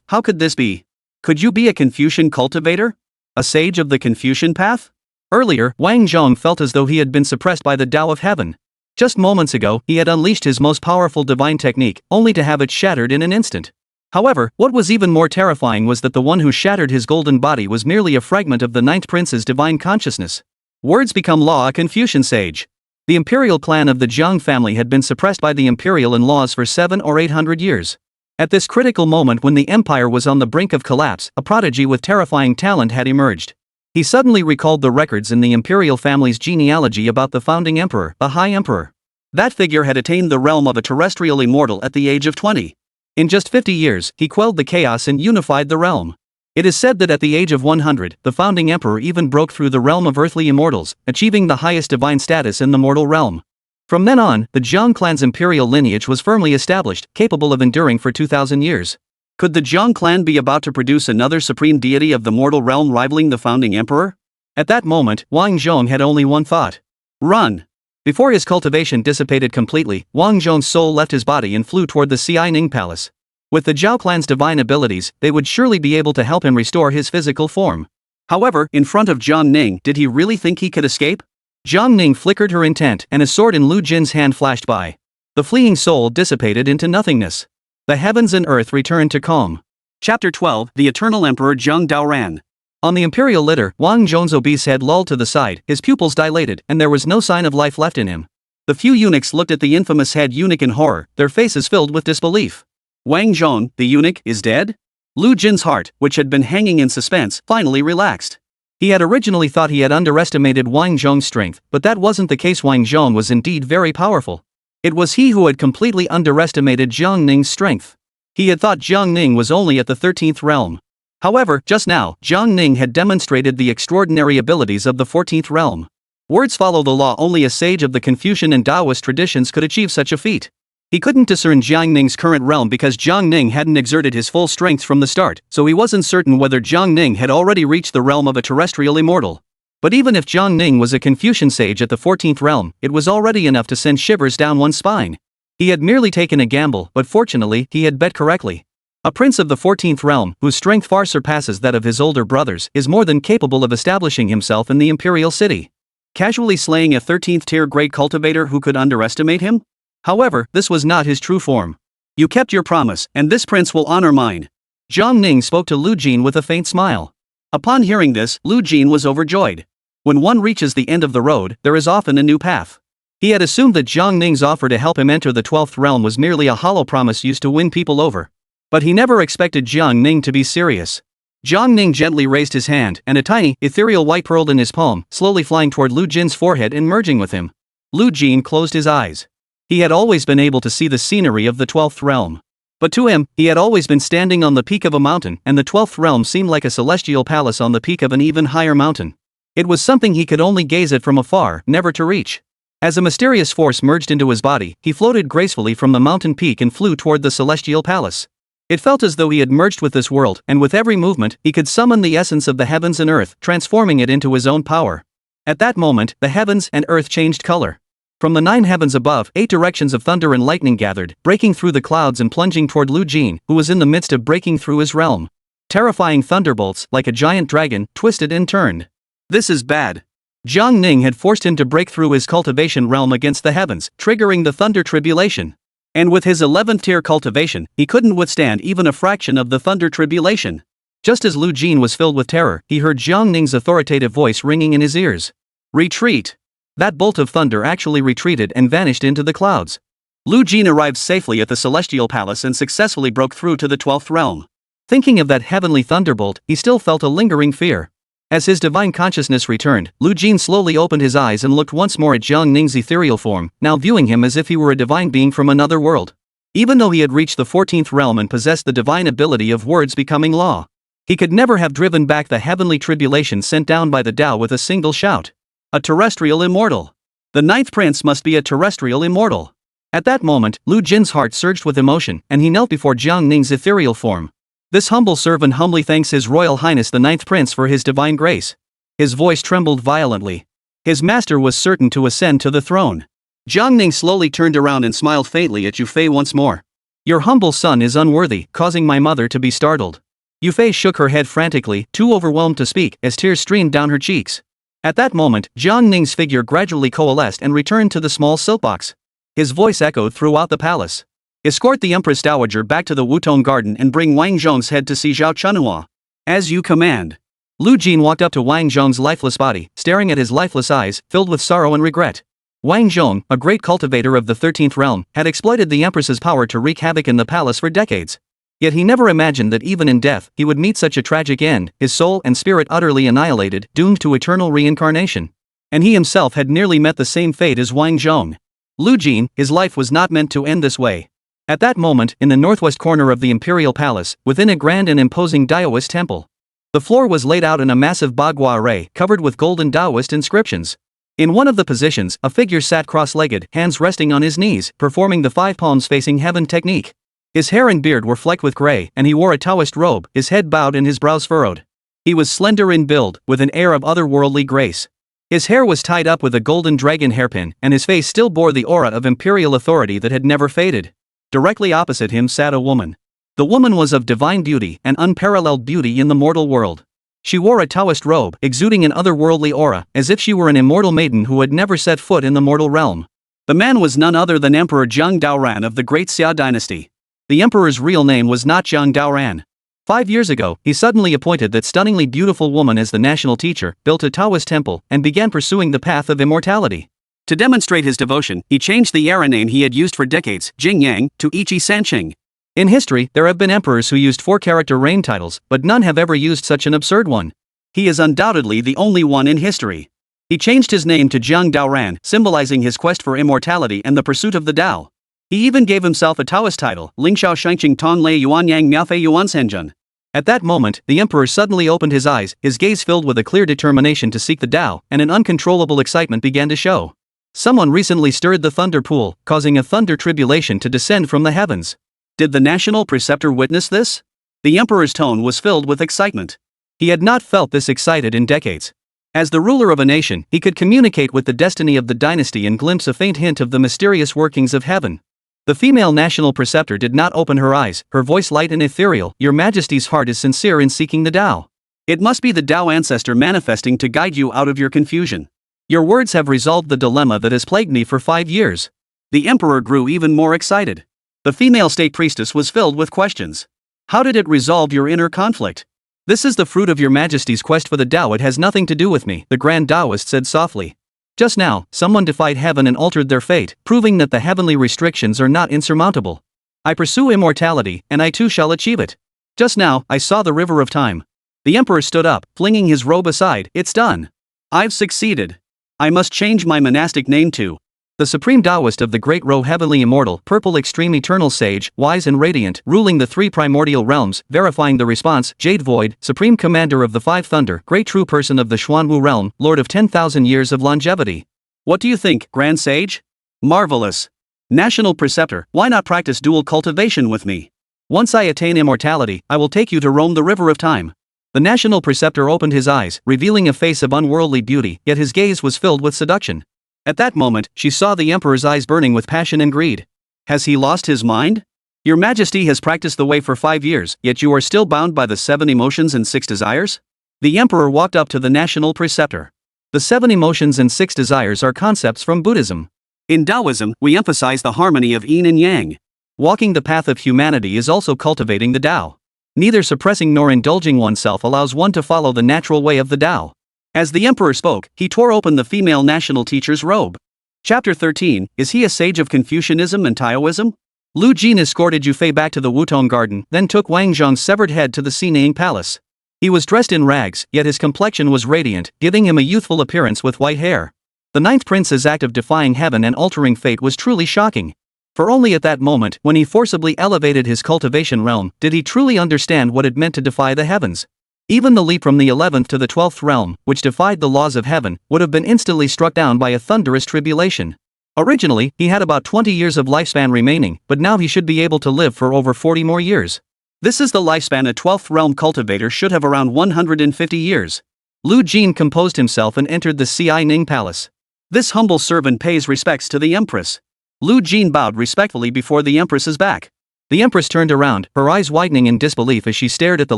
A: How could this be? Could you be a Confucian cultivator? A sage of the Confucian path? Earlier, Wang Zhong felt as though he had been suppressed by the Tao of Heaven. Just moments ago, he had unleashed his most powerful divine technique, only to have it shattered in an instant. However, what was even more terrifying was that the one who shattered his golden body was merely a fragment of the 9th prince's divine consciousness. Words become law. A Confucian sage. The imperial clan of the Jiang family had been suppressed by the imperial in-laws for 700 or 800 years. At this critical moment when the empire was on the brink of collapse, a prodigy with terrifying talent had emerged. He suddenly recalled the records in the imperial family's genealogy about the founding emperor, the High Emperor. That figure had attained the realm of a terrestrial immortal at the age of 20. In just 50 years, he quelled the chaos and unified the realm. It is said that at the age of 100, the founding emperor even broke through the realm of earthly immortals, achieving the highest divine status in the mortal realm. From then on, the Jiang clan's imperial lineage was firmly established, capable of enduring for 2,000 years. Could the Jiang clan be about to produce another supreme deity of the mortal realm rivaling the founding emperor? At that moment, Wang Zhong had only one thought. Run! Before his cultivation dissipated completely, Wang Zhong's soul left his body and flew toward the Xianing Palace. With the Zhao clan's divine abilities, they would surely be able to help him restore his physical form. However, in front of Jiang Ning, did he really think he could escape? Jiang Ning flickered her intent, and a sword in Lu Jin's hand flashed by. The fleeing soul dissipated into nothingness. The heavens and earth returned to calm. Chapter 12, The Eternal Emperor Zheng Daoran. On the imperial litter, Wang Zhong's obese head lolled to the side, his pupils dilated, and there was no sign of life left in him. The few eunuchs looked at the infamous head eunuch in horror, their faces filled with disbelief. Wang Zhong, the eunuch, is dead? Lu Jin's heart, which had been hanging in suspense, finally relaxed. He had originally thought he had underestimated Wang Zhong's strength, but that wasn't the case. Wang Zhong was indeed very powerful. It was he who had completely underestimated Jiang Ning's strength. He had thought Jiang Ning was only at the 13th realm. However, just now, Jiang Ning had demonstrated the extraordinary abilities of the 14th realm. Words follow the law. Only a sage of the Confucian and Taoist traditions could achieve such a feat. He couldn't discern Jiang Ning's current realm because Jiang Ning hadn't exerted his full strength from the start, so he wasn't certain whether Jiang Ning had already reached the realm of a terrestrial immortal. But even if Jiang Ning was a Confucian sage at the 14th realm, it was already enough to send shivers down one's spine. He had merely taken a gamble, but fortunately, he had bet correctly. A prince of the 14th realm, whose strength far surpasses that of his older brothers, is more than capable of establishing himself in the imperial city. Casually slaying a 13th tier great cultivator who could underestimate him? However, this was not his true form. You kept your promise, and this prince will honor mine. Jiang Ning spoke to Lu Jin with a faint smile. Upon hearing this, Lu Jin was overjoyed. When one reaches the end of the road, there is often a new path. He had assumed that Jiang Ning's offer to help him enter the 12th realm was merely a hollow promise used to win people over. But he never expected Jiang Ning to be serious. Jiang Ning gently raised his hand, and a tiny, ethereal white pearl in his palm, slowly flying toward Lu Jin's forehead and merging with him. Lu Jin closed his eyes. He had always been able to see the scenery of the 12th realm. But to him, he had always been standing on the peak of a mountain, and the 12th realm seemed like a celestial palace on the peak of an even higher mountain. It was something he could only gaze at from afar, never to reach. As a mysterious force merged into his body, he floated gracefully from the mountain peak and flew toward the celestial palace. It felt as though he had merged with this world, and with every movement, he could summon the essence of the heavens and earth, transforming it into his own power. At that moment, the heavens and earth changed color. From the 9 heavens above, 8 directions of thunder and lightning gathered, breaking through the clouds and plunging toward Lu Jin, who was in the midst of breaking through his realm. Terrifying thunderbolts, like a giant dragon, twisted and turned. This is bad. Jiang Ning had forced him to break through his cultivation realm against the heavens, triggering the thunder tribulation. And with his 11th tier cultivation, he couldn't withstand even a fraction of the thunder tribulation. Just as Lu Jin was filled with terror, he heard Jiang Ning's authoritative voice ringing in his ears. Retreat! That bolt of thunder actually retreated and vanished into the clouds. Lu Jin arrived safely at the celestial palace and successfully broke through to the 12th realm. Thinking of that heavenly thunderbolt, he still felt a lingering fear. As his divine consciousness returned, Lu Jin slowly opened his eyes and looked once more at Jiang Ning's ethereal form, now viewing him as if he were a divine being from another world. Even though he had reached the 14th realm and possessed the divine ability of words becoming law, he could never have driven back the heavenly tribulation sent down by the Tao with a single shout. A terrestrial immortal. The 9th prince must be a terrestrial immortal. At that moment, Lu Jin's heart surged with emotion, and he knelt before Jiang Ning's ethereal form. This humble servant humbly thanks His Royal Highness the 9th prince for his divine grace. His voice trembled violently. His master was certain to ascend to the throne. Jiang Ning slowly turned around and smiled faintly at Yu Fei once more. Your humble son is unworthy, causing my mother to be startled. Yu Fei shook her head frantically, too overwhelmed to speak, as tears streamed down her cheeks. At that moment, Jiang Ning's figure gradually coalesced and returned to the small silkbox. His voice echoed throughout the palace. Escort the Empress Dowager back to the Wutong Garden and bring Wang Zhong's head to see Zhao Chunhua. As you command. Lu Jin walked up to Wang Zhong's lifeless body, staring at his lifeless eyes, filled with sorrow and regret. Wang Zhong, a great cultivator of the 13th realm, had exploited the Empress's power to wreak havoc in the palace for decades. Yet he never imagined that even in death, he would meet such a tragic end, his soul and spirit utterly annihilated, doomed to eternal reincarnation. And he himself had nearly met the same fate as Wang Zhong. Lu Jin, his life was not meant to end this way. At that moment, in the northwest corner of the imperial palace, within a grand and imposing Daoist temple, the floor was laid out in a massive bagua array, covered with golden Daoist inscriptions. In one of the positions, a figure sat cross-legged, hands resting on his knees, performing the 5 palms facing heaven technique. His hair and beard were flecked with gray, and he wore a Taoist robe, his head bowed and his brows furrowed. He was slender in build, with an air of otherworldly grace. His hair was tied up with a golden dragon hairpin, and his face still bore the aura of imperial authority that had never faded. Directly opposite him sat a woman. The woman was of divine beauty and unparalleled beauty in the mortal world. She wore a Taoist robe, exuding an otherworldly aura, as if she were an immortal maiden who had never set foot in the mortal realm. The man was none other than Emperor Zhang Daoran of the Great Xia dynasty. The emperor's real name was not Zhang Daoran. 5 years ago, he suddenly appointed that stunningly beautiful woman as the national teacher, built a Taoist temple, and began pursuing the path of immortality. To demonstrate his devotion, he changed the era name he had used for decades, Jing Yang, to Ichi Sanqing. In history, there have been emperors who used 4-character reign titles, but none have ever used such an absurd one. He is undoubtedly the only one in history. He changed his name to Zhang Daoran, symbolizing his quest for immortality and the pursuit of the Tao. He even gave himself a Taoist title, Lingxiao Shangqing Tong Lei Yuan Yang Miaofei Yuan Senjun. At that moment, the emperor suddenly opened his eyes, his gaze filled with a clear determination to seek the Tao, and an uncontrollable excitement began to show. Someone recently stirred the thunder pool, causing a thunder tribulation to descend from the heavens. Did the national preceptor witness this? The emperor's tone was filled with excitement. He had not felt this excited in decades. As the ruler of a nation, he could communicate with the destiny of the dynasty and glimpse a faint hint of the mysterious workings of heaven. The female national preceptor did not open her eyes, her voice light and ethereal. Your Majesty's heart is sincere in seeking the Tao. It must be the Tao ancestor manifesting to guide you out of your confusion. Your words have resolved the dilemma that has plagued me for 5 years. The emperor grew even more excited. The female state priestess was filled with questions. How did it resolve your inner conflict? This is the fruit of your Majesty's quest for the Tao. It has nothing to do with me, the Grand Taoist said softly. Just now, someone defied heaven and altered their fate, proving that the heavenly restrictions are not insurmountable. I pursue immortality, and I too shall achieve it. Just now, I saw the river of time. The emperor stood up, flinging his robe aside. It's done. I've succeeded. I must change my monastic name to The supreme Taoist of the Great Row, heavenly immortal, purple extreme eternal sage, wise and radiant, ruling the three primordial realms, verifying the response, Jade Void, supreme commander of the five thunder, great true person of the Xuanwu realm, lord of 10,000 years of longevity. What do you think, Grand Sage? Marvelous. National Preceptor, why not practice dual cultivation with me? Once I attain immortality, I will take you to roam the river of time. The National Preceptor opened his eyes, revealing a face of unworldly beauty, yet his gaze was filled with seduction. At that moment, she saw the Emperor's eyes burning with passion and greed. Has he lost his mind? Your Majesty has practiced the way for 5 years, yet you are still bound by the 7 emotions and 6 desires? The Emperor walked up to the National Preceptor. The 7 emotions and 6 desires are concepts from Buddhism. In Taoism, we emphasize the harmony of yin and yang. Walking the path of humanity is also cultivating the Tao. Neither suppressing nor indulging oneself allows one to follow the natural way of the Tao. As the Emperor spoke, he tore open the female national teacher's robe. Chapter 13, is he a sage of Confucianism and Taoism? Lu Jin escorted Yufei back to the Wutong garden, then took Wang Zhong's severed head to the Xinang palace. He was dressed in rags, yet his complexion was radiant, giving him a youthful appearance with white hair. The ninth prince's act of defying heaven and altering fate was truly shocking. For only at that moment, when he forcibly elevated his cultivation realm, did he truly understand what it meant to defy the heavens. Even the leap from the 11th to the 12th realm, which defied the laws of heaven, would have been instantly struck down by a thunderous tribulation. Originally, he had about 20 years of lifespan remaining, but now he should be able to live for over 40 more years. This is the lifespan a 12th realm cultivator should have, around 150 years. Lu Jin composed himself and entered the Xining palace. This humble servant pays respects to the Empress. Lu Jin bowed respectfully before the Empress's back. The Empress turned around, her eyes widening in disbelief as she stared at the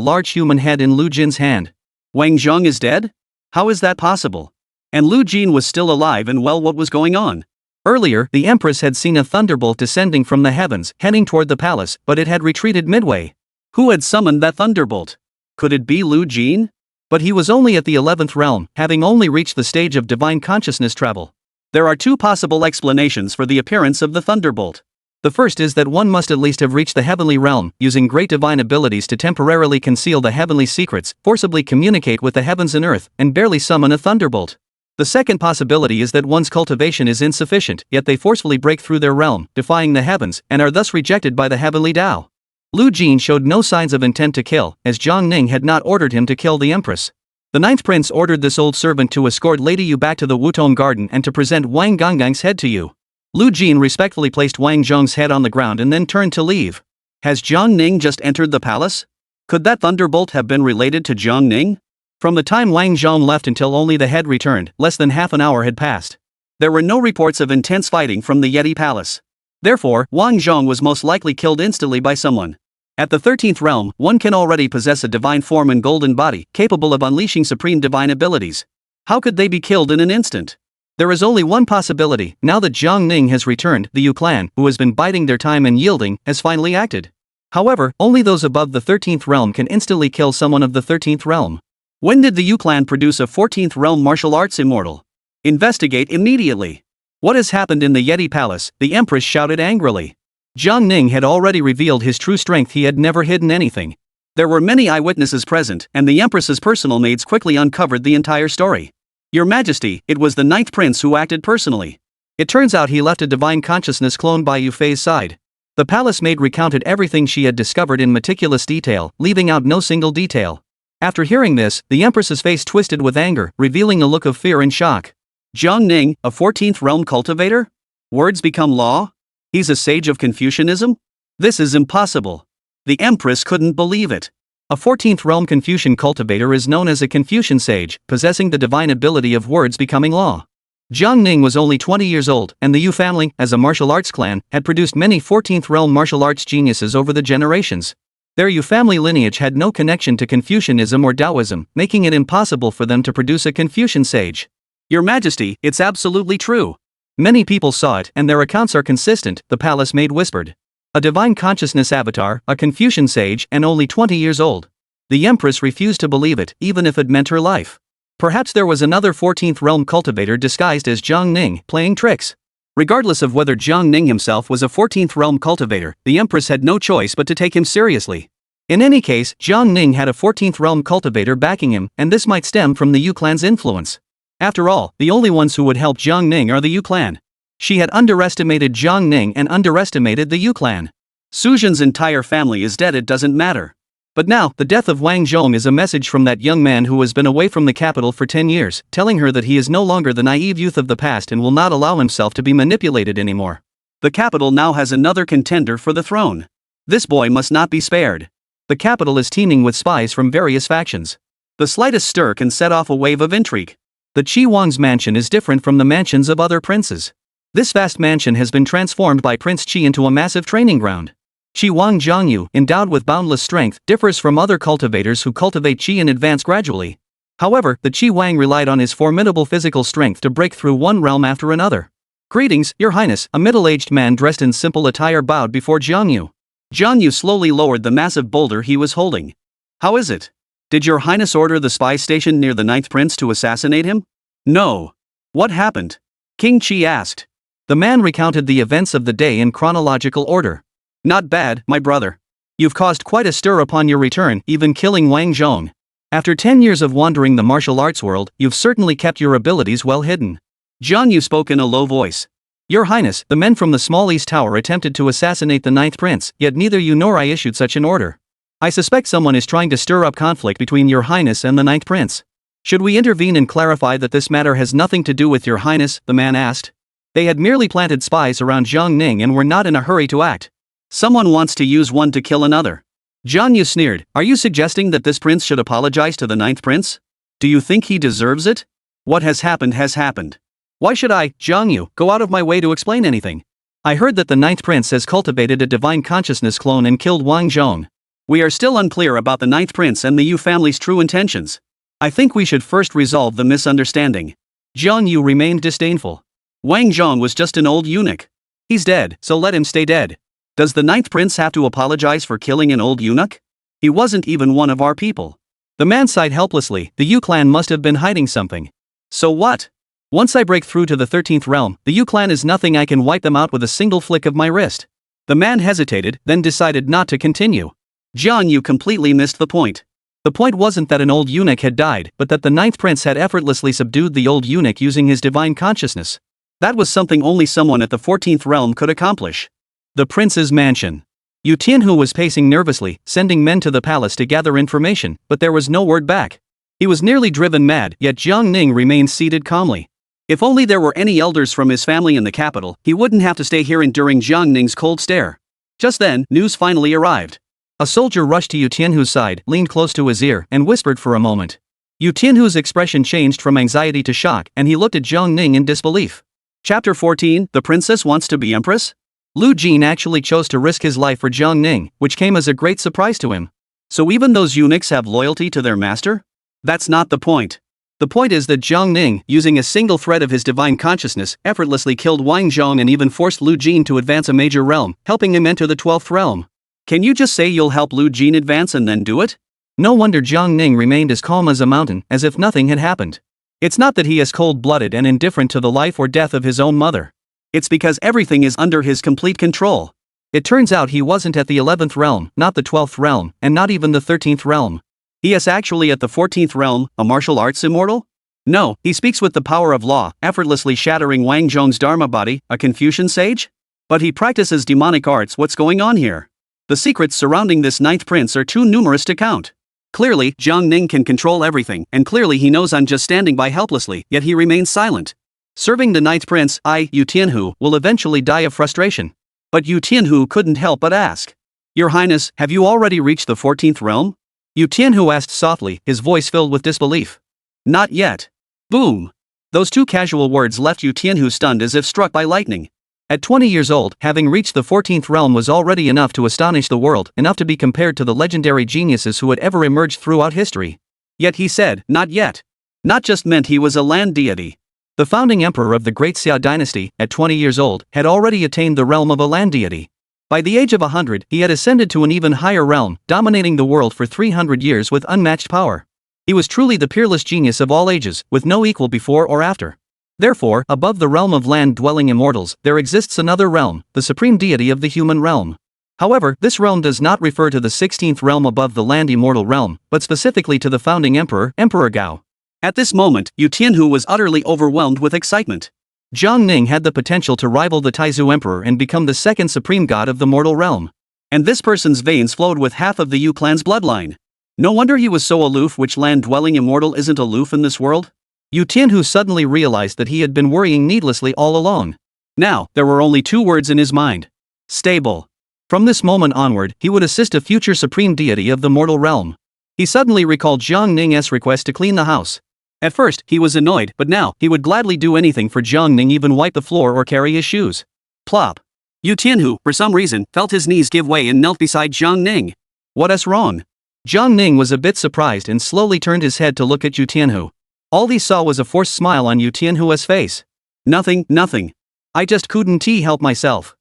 A: large human head in Lu Jin's hand. Wang Zhong is dead? How is that possible? And Lu Jin was still alive and well. What was going on? Earlier, the Empress had seen a thunderbolt descending from the heavens, heading toward the palace, but it had retreated midway. Who had summoned that thunderbolt? Could it be Lu Jin? But he was only at the 11th realm, having only reached the stage of divine consciousness travel. There are 2 possible explanations for the appearance of the thunderbolt. The first is that one must at least have reached the heavenly realm, using great divine abilities to temporarily conceal the heavenly secrets, forcibly communicate with the heavens and earth, and barely summon a thunderbolt. The second possibility is that one's cultivation is insufficient, yet they forcefully break through their realm, defying the heavens, and are thus rejected by the heavenly Tao. Lu Jin showed no signs of intent to kill, as Zhang Ning had not ordered him to kill the Empress. The ninth prince ordered this old servant to escort Lady Yu back to the Wutong garden and to present Wang Gonggang's head to you. Lu Jin respectfully placed Wang Zhong's head on the ground and then turned to leave. Has Zhang Ning just entered the palace? Could that thunderbolt have been related to Zhang Ning? From the time Wang Zhong left until only the head returned, less than half an hour had passed. There were no reports of intense fighting from the Yeti Palace. Therefore, Wang Zhong was most likely killed instantly by someone. At the 13th realm, one can already possess a divine form and golden body, capable of unleashing supreme divine abilities. How could they be killed in an instant? There is only one possibility. Now that Zhang Ning has returned, the Yu clan, who has been biding their time and yielding, has finally acted. However, only those above the 13th realm can instantly kill someone of the 13th realm. When did the Yu clan produce a 14th realm martial arts immortal? Investigate immediately. What has happened in the Yeti Palace? The Empress shouted angrily. Zhang Ning had already revealed his true strength. He had never hidden anything. There were many eyewitnesses present, and the Empress's personal maids quickly uncovered the entire story. Your Majesty, it was the ninth prince who acted personally. It turns out he left a divine consciousness clone by Yufei's side. The palace maid recounted everything she had discovered in meticulous detail, leaving out no single detail. After hearing this, the Empress's face twisted with anger, revealing a look of fear and shock. Zhang Ning, a 14th realm cultivator? Words become law? He's a sage of Confucianism? This is impossible. The Empress couldn't believe it. A 14th realm Confucian cultivator is known as a Confucian sage, possessing the divine ability of words becoming law. Zhang Ning was only 20 years old, and the Yu family, as a martial arts clan, had produced many 14th realm martial arts geniuses over the generations. Their Yu family lineage had no connection to Confucianism or Taoism, making it impossible for them to produce a Confucian sage. Your Majesty, it's absolutely true. Many people saw it, and their accounts are consistent, the palace maid whispered. A divine consciousness avatar, a Confucian sage, and only 20 years old. The Empress refused to believe it, even if it meant her life. Perhaps there was another 14th realm cultivator disguised as Zhang Ning, playing tricks. Regardless of whether Zhang Ning himself was a 14th realm cultivator, the Empress had no choice but to take him seriously. In any case, Zhang Ning had a 14th realm cultivator backing him, and this might stem from the Yu clan's influence. After all, the only ones who would help Zhang Ning are the Yu clan. She had underestimated Jiang Ning and underestimated the Yu clan. Suzhen's entire family is dead, it doesn't matter. But now, the death of Wang Zhong is a message from that young man who has been away from the capital for 10 years, telling her that he is no longer the naive youth of the past and will not allow himself to be manipulated anymore. The capital now has another contender for the throne. This boy must not be spared. The capital is teeming with spies from various factions. The slightest stir can set off a wave of intrigue. The Qi Wang's mansion is different from the mansions of other princes. This vast mansion has been transformed by Prince Qi into a massive training ground. Qi Wang Zhangyu, endowed with boundless strength, differs from other cultivators who cultivate Qi and advance gradually. However, the Qi Wang relied on his formidable physical strength to break through one realm after another. "Greetings, Your Highness," a middle-aged man dressed in simple attire bowed before Jiangyu. Jiangyu slowly lowered the massive boulder he was holding. "How is it? Did Your Highness order the spy stationed near the ninth prince to assassinate him?" "No. What happened?" King Qi asked. The man recounted the events of the day in chronological order. "Not bad, my brother. You've caused quite a stir upon your return, even killing Wang Zhong. After 10 years of wandering the martial arts world, you've certainly kept your abilities well hidden." Jiangyu spoke in a low voice. "Your Highness, the men from the small east tower attempted to assassinate the ninth prince, yet neither you nor I issued such an order. I suspect someone is trying to stir up conflict between Your Highness and the ninth prince. Should we intervene and clarify that this matter has nothing to do with Your Highness?" the man asked. They had merely planted spies around Jiang Ning and were not in a hurry to act. "Someone wants to use one to kill another." Jiangyu sneered. "Are you suggesting that this prince should apologize to the ninth prince? Do you think he deserves it? What has happened has happened. Why should I, Jiangyu, go out of my way to explain anything? I heard that the ninth prince has cultivated a divine consciousness clone and killed Wang Zhong. We are still unclear about the ninth prince and the Yu family's true intentions. I think we should first resolve the misunderstanding." Jiangyu remained disdainful. "Wang Zhong was just an old eunuch. He's dead, so let him stay dead. Does the ninth prince have to apologize for killing an old eunuch? He wasn't even one of our people." The man sighed helplessly. The Yu clan must have been hiding something. "So what? Once I break through to the 13th realm, the Yu clan is nothing. I can wipe them out with a single flick of my wrist." The man hesitated, then decided not to continue. Jiangyu completely missed the point. The point wasn't that an old eunuch had died, but that the ninth prince had effortlessly subdued the old eunuch using his divine consciousness. That was something only someone at the 14th realm could accomplish. The prince's mansion. Yu Tianhu was pacing nervously, sending men to the palace to gather information, but there was no word back. He was nearly driven mad, yet Jiang Ning remained seated calmly. If only there were any elders from his family in the capital, he wouldn't have to stay here enduring Jiang Ning's cold stare. Just then, news finally arrived. A soldier rushed to Yu Tianhu's side, leaned close to his ear, and whispered for a moment. Yu Tianhu's expression changed from anxiety to shock, and he looked at Jiang Ning in disbelief. Chapter 14, The Princess Wants to be Empress? Lu Jin actually chose to risk his life for Jiang Ning, which came as a great surprise to him. So even those eunuchs have loyalty to their master? That's not the point. The point is that Jiang Ning, using a single thread of his divine consciousness, effortlessly killed Wang Zhong and even forced Lu Jin to advance a major realm, helping him enter the 12th realm. Can you just say you'll help Lu Jin advance and then do it? No wonder Jiang Ning remained as calm as a mountain, as if nothing had happened. It's not that he is cold-blooded and indifferent to the life or death of his own mother. It's because everything is under his complete control. It turns out he wasn't at the 11th realm, not the 12th realm, and not even the 13th realm. He is actually at the 14th realm, a martial arts immortal? No, he speaks with the power of law, effortlessly shattering Wang Zhong's Dharma body, a Confucian sage? But he practices demonic arts. What's going on here? The secrets surrounding this ninth prince are too numerous to count. Clearly, Jiang Ning can control everything, and clearly he knows I'm just standing by helplessly, yet he remains silent. Serving the ninth prince, Yu Tianhu, will eventually die of frustration. But Yu Tianhu couldn't help but ask. Your Highness, have you already reached the 14th realm? Yu Tianhu asked softly, his voice filled with disbelief. Not yet. Boom. Those two casual words left Yu Tianhu stunned as if struck by lightning. At 20 years old, having reached the 14th realm was already enough to astonish the world, enough to be compared to the legendary geniuses who had ever emerged throughout history. Yet he said, not yet. Not just meant he was a land deity. The founding emperor of the Great Xia dynasty, at 20 years old, had already attained the realm of a land deity. By the age of 100, he had ascended to an even higher realm, dominating the world for 300 years with unmatched power. He was truly the peerless genius of all ages, with no equal before or after. Therefore, above the realm of land-dwelling immortals, there exists another realm, the supreme deity of the human realm. However, this realm does not refer to the 16th realm above the land immortal realm, but specifically to the founding emperor, Emperor Gao. At this moment, Yu Tianhu was utterly overwhelmed with excitement. Jiang Ning had the potential to rival the Taizu Emperor and become the second supreme god of the mortal realm. And this person's veins flowed with half of the Yu clan's bloodline. No wonder he was so aloof. Which land-dwelling immortal isn't aloof in this world? Yu Tianhu suddenly realized that he had been worrying needlessly all along. Now, there were only two words in his mind. Stable. From this moment onward, he would assist a future supreme deity of the mortal realm. He suddenly recalled Jiang Ning's request to clean the house. At first, he was annoyed, but now, he would gladly do anything for Jiang Ning, even wipe the floor or carry his shoes. Plop. Yu Tianhu, for some reason, felt his knees give way and knelt beside Jiang Ning. What's wrong? Jiang Ning was a bit surprised and slowly turned his head to look at Yu Tianhu. All he saw was a forced smile on Yu Tianhu's face. Nothing. I just couldn't help myself.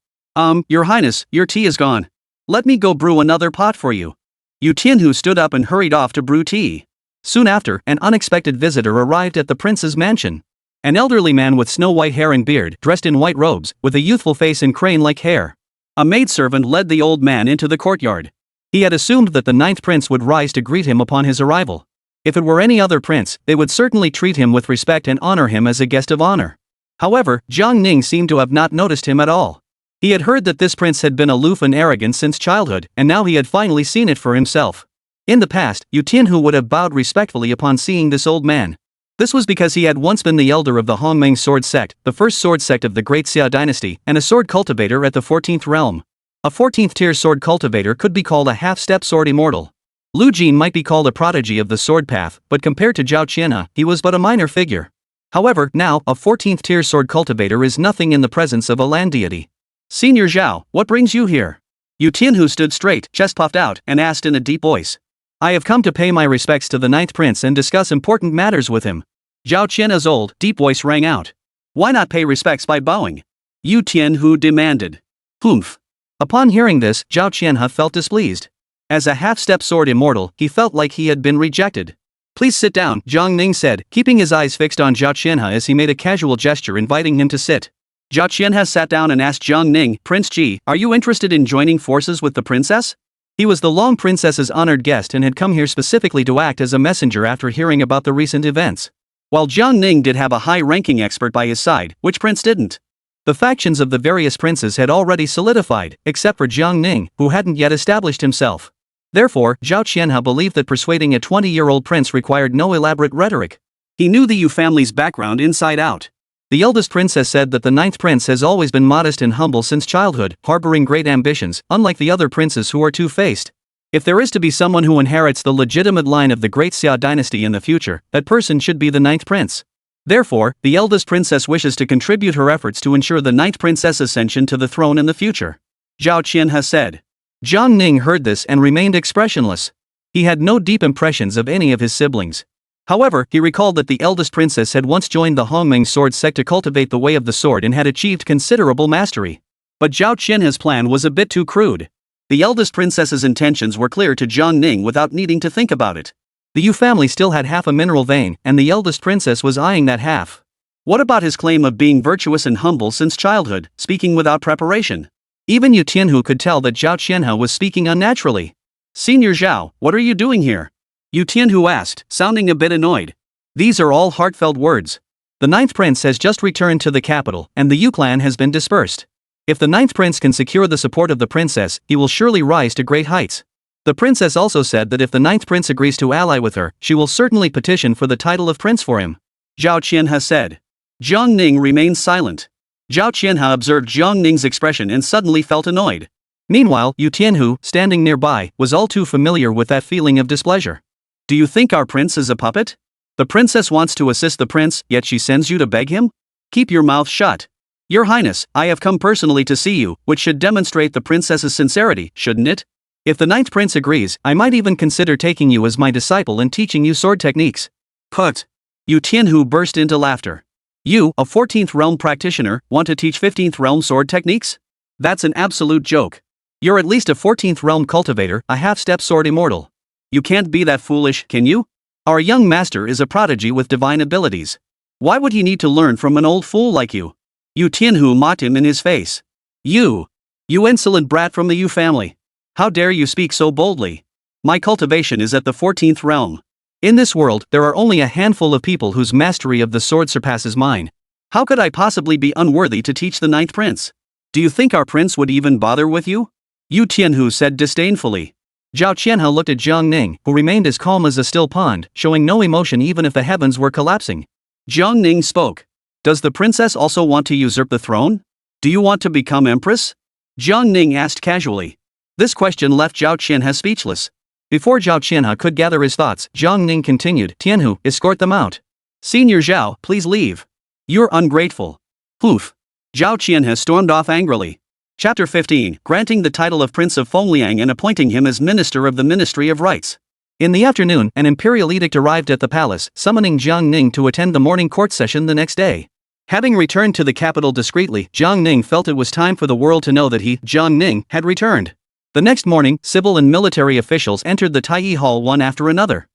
A: Your Highness, your tea is gone. Let me go brew another pot for you. Yu Tianhu stood up and hurried off to brew tea. Soon after, an unexpected visitor arrived at the prince's mansion. An elderly man with snow-white hair and beard, dressed in white robes, with a youthful face and crane-like hair. A maidservant led the old man into the courtyard. He had assumed that the ninth prince would rise to greet him upon his arrival. If it were any other prince, they would certainly treat him with respect and honor him as a guest of honor. However, Jiang Ning seemed to have not noticed him at all. He had heard that this prince had been aloof and arrogant since childhood, and now he had finally seen it for himself. In the past, Yu Tianhu would have bowed respectfully upon seeing this old man. This was because he had once been the elder of the Hongmeng sword sect, the first sword sect of the Great Xia dynasty, and a sword cultivator at the 14th realm. A 14th tier sword cultivator could be called a half-step sword immortal. Lu Jin might be called a prodigy of the sword path, but compared to Zhao Qianhe, he was but a minor figure. However, now, a 14th tier sword cultivator is nothing in the presence of a land deity. Senior Zhao, what brings you here? Yu Tianhu stood straight, chest puffed out, and asked in a deep voice. I have come to pay my respects to the ninth prince and discuss important matters with him. Zhao Qianhe's old, deep voice rang out. Why not pay respects by bowing? Yu Tianhu demanded. Humph. Upon hearing this, Zhao Qianhe felt displeased. As a half-step sword immortal, he felt like he had been rejected. Please sit down, Jiang Ning said, keeping his eyes fixed on Zhao Qianhe as he made a casual gesture inviting him to sit. Zhao Qianhe sat down and asked Jiang Ning, Prince Ji, are you interested in joining forces with the princess? He was the Long Princess's honored guest and had come here specifically to act as a messenger after hearing about the recent events. While Jiang Ning did have a high-ranking expert by his side, which prince didn't? The factions of the various princes had already solidified, except for Jiang Ning, who hadn't yet established himself. Therefore, Zhao Qianhe believed that persuading a 20-year-old prince required no elaborate rhetoric. He knew the Yu family's background inside out. The eldest princess said that the ninth prince has always been modest and humble since childhood, harboring great ambitions, unlike the other princes who are two-faced. If there is to be someone who inherits the legitimate line of the Great Xia dynasty in the future, that person should be the ninth prince. Therefore, the eldest princess wishes to contribute her efforts to ensure the ninth princess' ascension to the throne in the future. Zhao Qianhe said. Jiang Ning heard this and remained expressionless. He had no deep impressions of any of his siblings. However, he recalled that the eldest princess had once joined the Hongmeng sword sect to cultivate the way of the sword and had achieved considerable mastery. But Zhao Qianhe's plan was a bit too crude. The eldest princess's intentions were clear to Jiang Ning without needing to think about it. The Yu family still had half a mineral vein, and the eldest princess was eyeing that half. What about his claim of being virtuous and humble since childhood, speaking without preparation? Even Yu Tianhu could tell that Zhao Qianhe was speaking unnaturally. Senior Zhao, what are you doing here? Yu Tianhu asked, sounding a bit annoyed. These are all heartfelt words. The ninth prince has just returned to the capital, and the Yu clan has been dispersed. If the ninth prince can secure the support of the princess, he will surely rise to great heights. The princess also said that if the ninth prince agrees to ally with her, she will certainly petition for the title of prince for him. Zhao Qianhe said. Jiang Ning remained silent. Zhao Qianhe observed Jiang Ning's expression and suddenly felt annoyed. Meanwhile, Yu Tianhu, standing nearby, was all too familiar with that feeling of displeasure. Do you think our prince is a puppet? The princess wants to assist the prince, yet she sends you to beg him? Keep your mouth shut. Your Highness, I have come personally to see you, which should demonstrate the princess's sincerity, shouldn't it? If the ninth prince agrees, I might even consider taking you as my disciple and teaching you sword techniques. Put. Yu Tianhu burst into laughter. You, a 14th realm practitioner, want to teach 15th realm sword techniques? That's an absolute joke. You're at least a 14th realm cultivator, a half-step sword immortal. You can't be that foolish, can you? Our young master is a prodigy with divine abilities. Why would he need to learn from an old fool like you? Yu Tianhu mocked him in his face. You insolent brat from the Yu family. How dare you speak so boldly? My cultivation is at the 14th realm. In this world, there are only a handful of people whose mastery of the sword surpasses mine. How could I possibly be unworthy to teach the ninth prince? Do you think our prince would even bother with you? Yu Tianhu said disdainfully. Zhao Qianhe looked at Jiang Ning, who remained as calm as a still pond, showing no emotion even if the heavens were collapsing. Jiang Ning spoke. Does the princess also want to usurp the throne? Do you want to become empress? Jiang Ning asked casually. This question left Zhao Qianhe speechless. Before Zhao Qianhe could gather his thoughts, Jiang Ning continued, Tianhu, escort them out. Senior Zhao, please leave. You're ungrateful. Poof. Zhao Qianhe stormed off angrily. Chapter 15, granting the title of Prince of Fengliang and appointing him as Minister of the Ministry of Rights. In the afternoon, an imperial edict arrived at the palace, summoning Jiang Ning to attend the morning court session the next day. Having returned to the capital discreetly, Jiang Ning felt it was time for the world to know that he, Jiang Ning, had returned. The next morning, civil and military officials entered the Taiyi Hall one after another.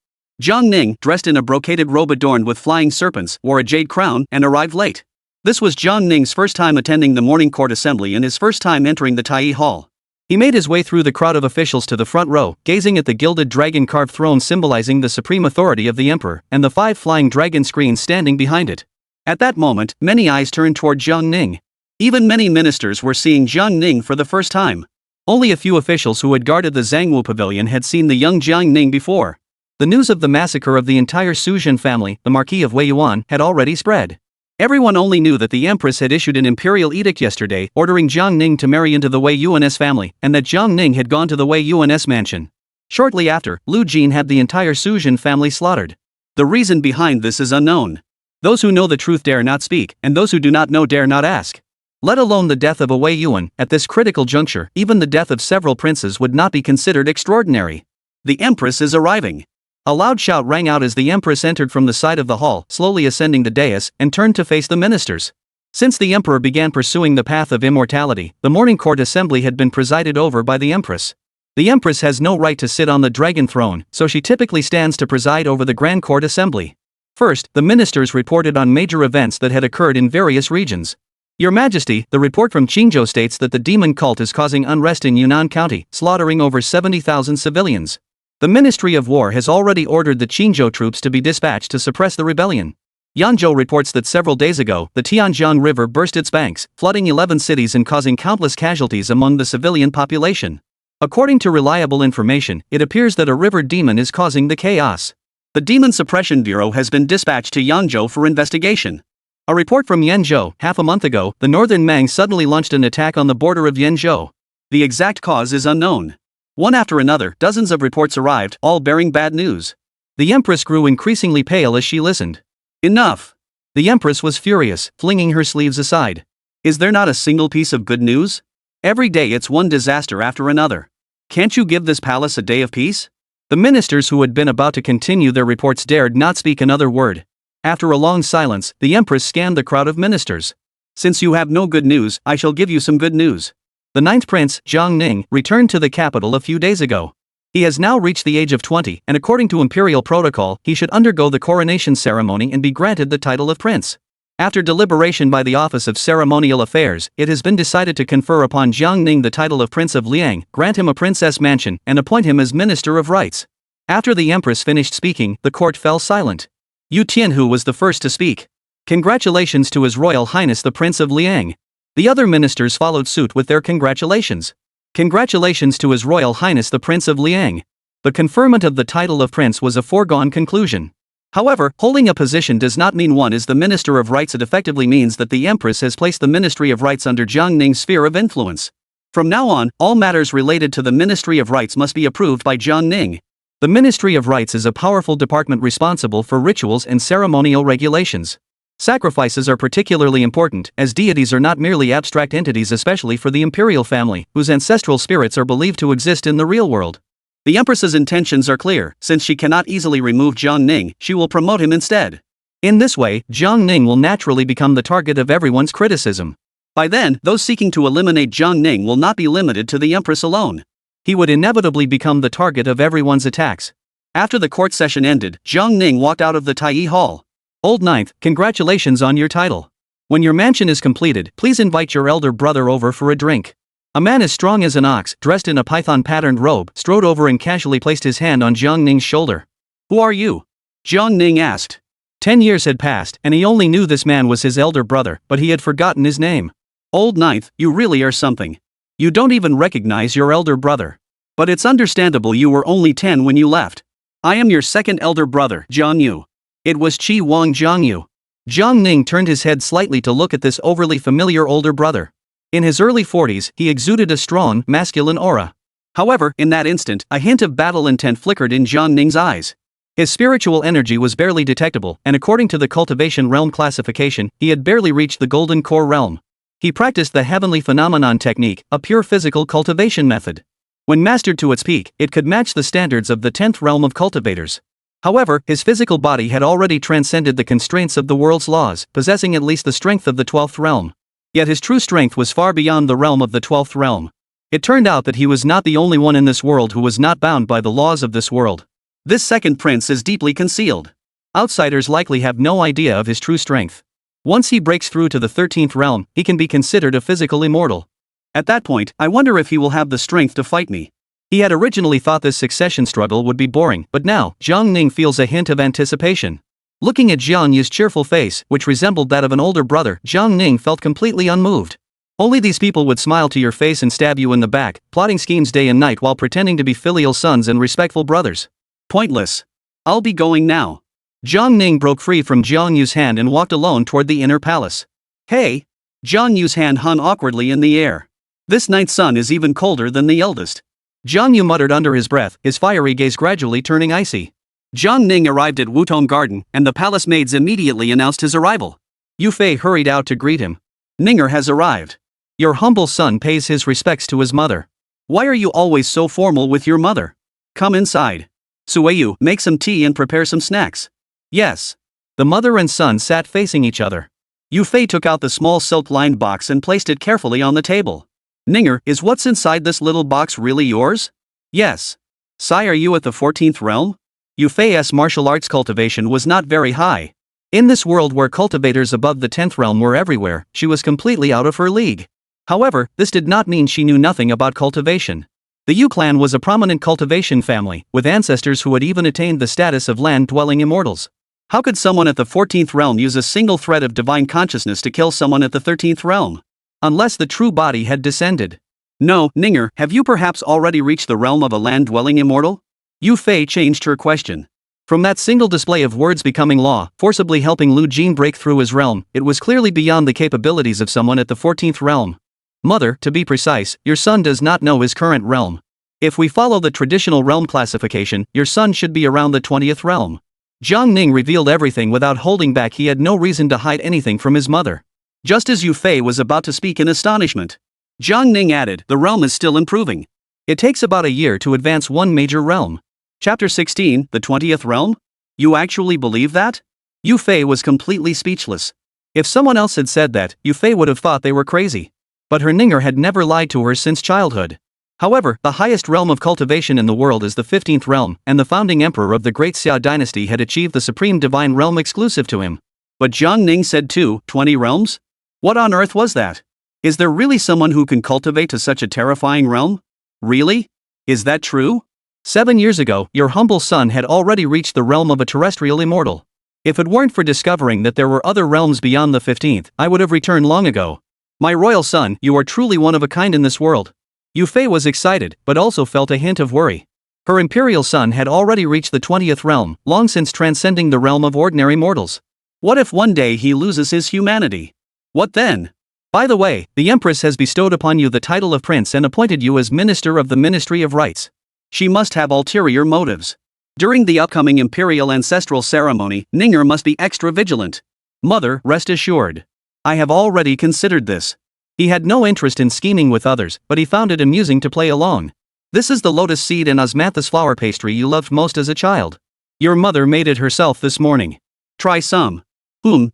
A: Jiang Ning, dressed in a brocaded robe adorned with flying serpents, wore a jade crown, and arrived late. This was Jiang Ning's first time attending the morning court assembly and his first time entering the Taiyi Hall. He made his way through the crowd of officials to the front row, gazing at the gilded dragon-carved throne symbolizing the supreme authority of the emperor, and the 5 flying dragon screens standing behind it. At that moment, many eyes turned toward Jiang Ning. Even many ministers were seeing Jiang Ning for the first time. Only a few officials who had guarded the Zhangwu pavilion had seen the young Jiang Ning before. The news of the massacre of the entire Suzhen family, the Marquis of Wei Yuan, had already spread. Everyone only knew that the empress had issued an imperial edict yesterday ordering Jiang Ning to marry into the Wei Yuan's family, and that Jiang Ning had gone to the Wei Yuan's mansion. Shortly after, Lu Jin had the entire Suzhen family slaughtered. The reason behind this is unknown. Those who know the truth dare not speak, and those who do not know dare not ask. Let alone the death of a Wei Yuan, at this critical juncture, even the death of several princes would not be considered extraordinary. The empress is arriving. A loud shout rang out as the empress entered from the side of the hall, slowly ascending the dais, and turned to face the ministers. Since the emperor began pursuing the path of immortality, the morning court assembly had been presided over by the empress. The empress has no right to sit on the dragon throne, so she typically stands to preside over the grand court assembly. First, the ministers reported on major events that had occurred in various regions. Your Majesty, the report from Qingzhou states that the demon cult is causing unrest in Yunnan County, slaughtering over 70,000 civilians. The Ministry of War has already ordered the Qingzhou troops to be dispatched to suppress the rebellion. Yanzhou reports that several days ago, the Tianjiang River burst its banks, flooding 11 cities and causing countless casualties among the civilian population. According to reliable information, it appears that a river demon is causing the chaos. The Demon Suppression Bureau has been dispatched to Yanzhou for investigation. A report from Yanzhou, half a month ago, the northern Mang suddenly launched an attack on the border of Yanzhou. The exact cause is unknown. One after another, dozens of reports arrived, all bearing bad news. The empress grew increasingly pale as she listened. Enough! The empress was furious, flinging her sleeves aside. Is there not a single piece of good news? Every day it's one disaster after another. Can't you give this palace a day of peace? The ministers who had been about to continue their reports dared not speak another word. After a long silence, the empress scanned the crowd of ministers. Since you have no good news, I shall give you some good news. The ninth prince, Jiang Ning, returned to the capital a few days ago. He has now reached the age of 20, and according to imperial protocol, he should undergo the coronation ceremony and be granted the title of prince. After deliberation by the Office of Ceremonial Affairs, it has been decided to confer upon Jiang Ning the title of Prince of Liang, grant him a princess mansion, and appoint him as Minister of Rights. After the empress finished speaking, the court fell silent. Yu Tianhu was the first to speak. Congratulations to His Royal Highness the Prince of Liang. The other ministers followed suit with their congratulations. Congratulations to His Royal Highness the Prince of Liang. The conferment of the title of prince was a foregone conclusion. However, holding a position does not mean one is the Minister of Rights. It effectively means that the Empress has placed the Ministry of Rights under Jiang Ning's sphere of influence. From now on, all matters related to the Ministry of Rights must be approved by Jiang Ning. The Ministry of Rights is a powerful department responsible for rituals and ceremonial regulations. Sacrifices are particularly important, as deities are not merely abstract entities, especially for the imperial family, whose ancestral spirits are believed to exist in the real world. The Empress's intentions are clear. Since she cannot easily remove Jiang Ning, she will promote him instead. In this way, Jiang Ning will naturally become the target of everyone's criticism. By then, those seeking to eliminate Jiang Ning will not be limited to the Empress alone. He would inevitably become the target of everyone's attacks. After the court session ended, Jiang Ning walked out of the Taiyi Hall. Old Ninth, congratulations on your title. When your mansion is completed, please invite your elder brother over for a drink. A man as strong as an ox, dressed in a python-patterned robe, strode over and casually placed his hand on Jiang Ning's shoulder. Who are you? Jiang Ning asked. 10 years had passed, and he only knew this man was his elder brother, but he had forgotten his name. Old Ninth, you really are something. You don't even recognize your elder brother. But it's understandable, you were only 10 when you left. I am your second elder brother, Jiang Yu. It was Chi Wang Jiang Yu. Jiang Ning turned his head slightly to look at this overly familiar older brother. In his early 40s, he exuded a strong, masculine aura. However, in that instant, a hint of battle intent flickered in Jiang Ning's eyes. His spiritual energy was barely detectable, and according to the cultivation realm classification, he had barely reached the golden core realm. He practiced the heavenly phenomenon technique, a pure physical cultivation method. When mastered to its peak, it could match the standards of the 10th realm of cultivators. However, his physical body had already transcended the constraints of the world's laws, possessing at least the strength of the 12th realm. Yet his true strength was far beyond the realm of the 12th realm. It turned out that he was not the only one in this world who was not bound by the laws of this world. This second prince is deeply concealed. Outsiders likely have no idea of his true strength. Once he breaks through to the 13th realm, he can be considered a physical immortal. At that point, I wonder if he will have the strength to fight me. He had originally thought this succession struggle would be boring, but now, Jiang Ning feels a hint of anticipation. Looking at Jiang Yu's cheerful face, which resembled that of an older brother, Jiang Ning felt completely unmoved. Only these people would smile to your face and stab you in the back, plotting schemes day and night while pretending to be filial sons and respectful brothers. Pointless. I'll be going now. Jiang Ning broke free from Jiang Yu's hand and walked alone toward the inner palace. Hey! Jiang Yu's hand hung awkwardly in the air. This ninth son is even colder than the eldest. Jiang Yu muttered under his breath, his fiery gaze gradually turning icy. Jiang Ning arrived at Wutong Garden, and the palace maids immediately announced his arrival. Yu Fei hurried out to greet him. Ninger has arrived. Your humble son pays his respects to his mother. Why are you always so formal with your mother? Come inside. Sueyu, make some tea and prepare some snacks. Yes. The mother and son sat facing each other. Yu Fei took out the small silk-lined box and placed it carefully on the table. Ninger, is what's inside this little box really yours? Yes. Sai, are you at the 14th realm? Yu Fei's martial arts cultivation was not very high. In this world where cultivators above the 10th realm were everywhere, she was completely out of her league. However, this did not mean she knew nothing about cultivation. The Yu clan was a prominent cultivation family, with ancestors who had even attained the status of land-dwelling immortals. How could someone at the 14th realm use a single thread of divine consciousness to kill someone at the 13th realm? Unless the true body had descended. No, Ninger, have you perhaps already reached the realm of a land-dwelling immortal? Yu Fei changed her question. From that single display of words becoming law, forcibly helping Lu Jin break through his realm, it was clearly beyond the capabilities of someone at the 14th realm. Mother, to be precise, your son does not know his current realm. If we follow the traditional realm classification, your son should be around the 20th realm. Jiang Ning revealed everything without holding back. He had no reason to hide anything from his mother. Just as Yu Fei was about to speak in astonishment, Jiang Ning added, the realm is still improving. It takes about a year to advance one major realm. Chapter 16, the 20th realm? You actually believe that? Yu Fei was completely speechless. If someone else had said that, Yu Fei would have thought they were crazy. But her Ninger had never lied to her since childhood. However, the highest realm of cultivation in the world is the 15th realm, and the founding emperor of the Great Xia dynasty had achieved the supreme divine realm exclusive to him. But Jiang Ning said 20 realms? What on earth was that? Is there really someone who can cultivate to such a terrifying realm? Really? Is that true? 7 years ago, your humble son had already reached the realm of a terrestrial immortal. If it weren't for discovering that there were other realms beyond the 15th, I would have returned long ago. My royal son, you are truly one of a kind in this world. Yu Fei was excited, but also felt a hint of worry. Her imperial son had already reached the 20th realm, long since transcending the realm of ordinary mortals. What if one day he loses his humanity? What then? By the way, the Empress has bestowed upon you the title of prince and appointed you as minister of the Ministry of Rites. She must have ulterior motives. During the upcoming imperial ancestral ceremony, Ninger must be extra vigilant. Mother, rest assured. I have already considered this. He had no interest in scheming with others, but he found it amusing to play along. This is the lotus seed and osmanthus flower pastry you loved most as a child. Your mother made it herself this morning. Try some.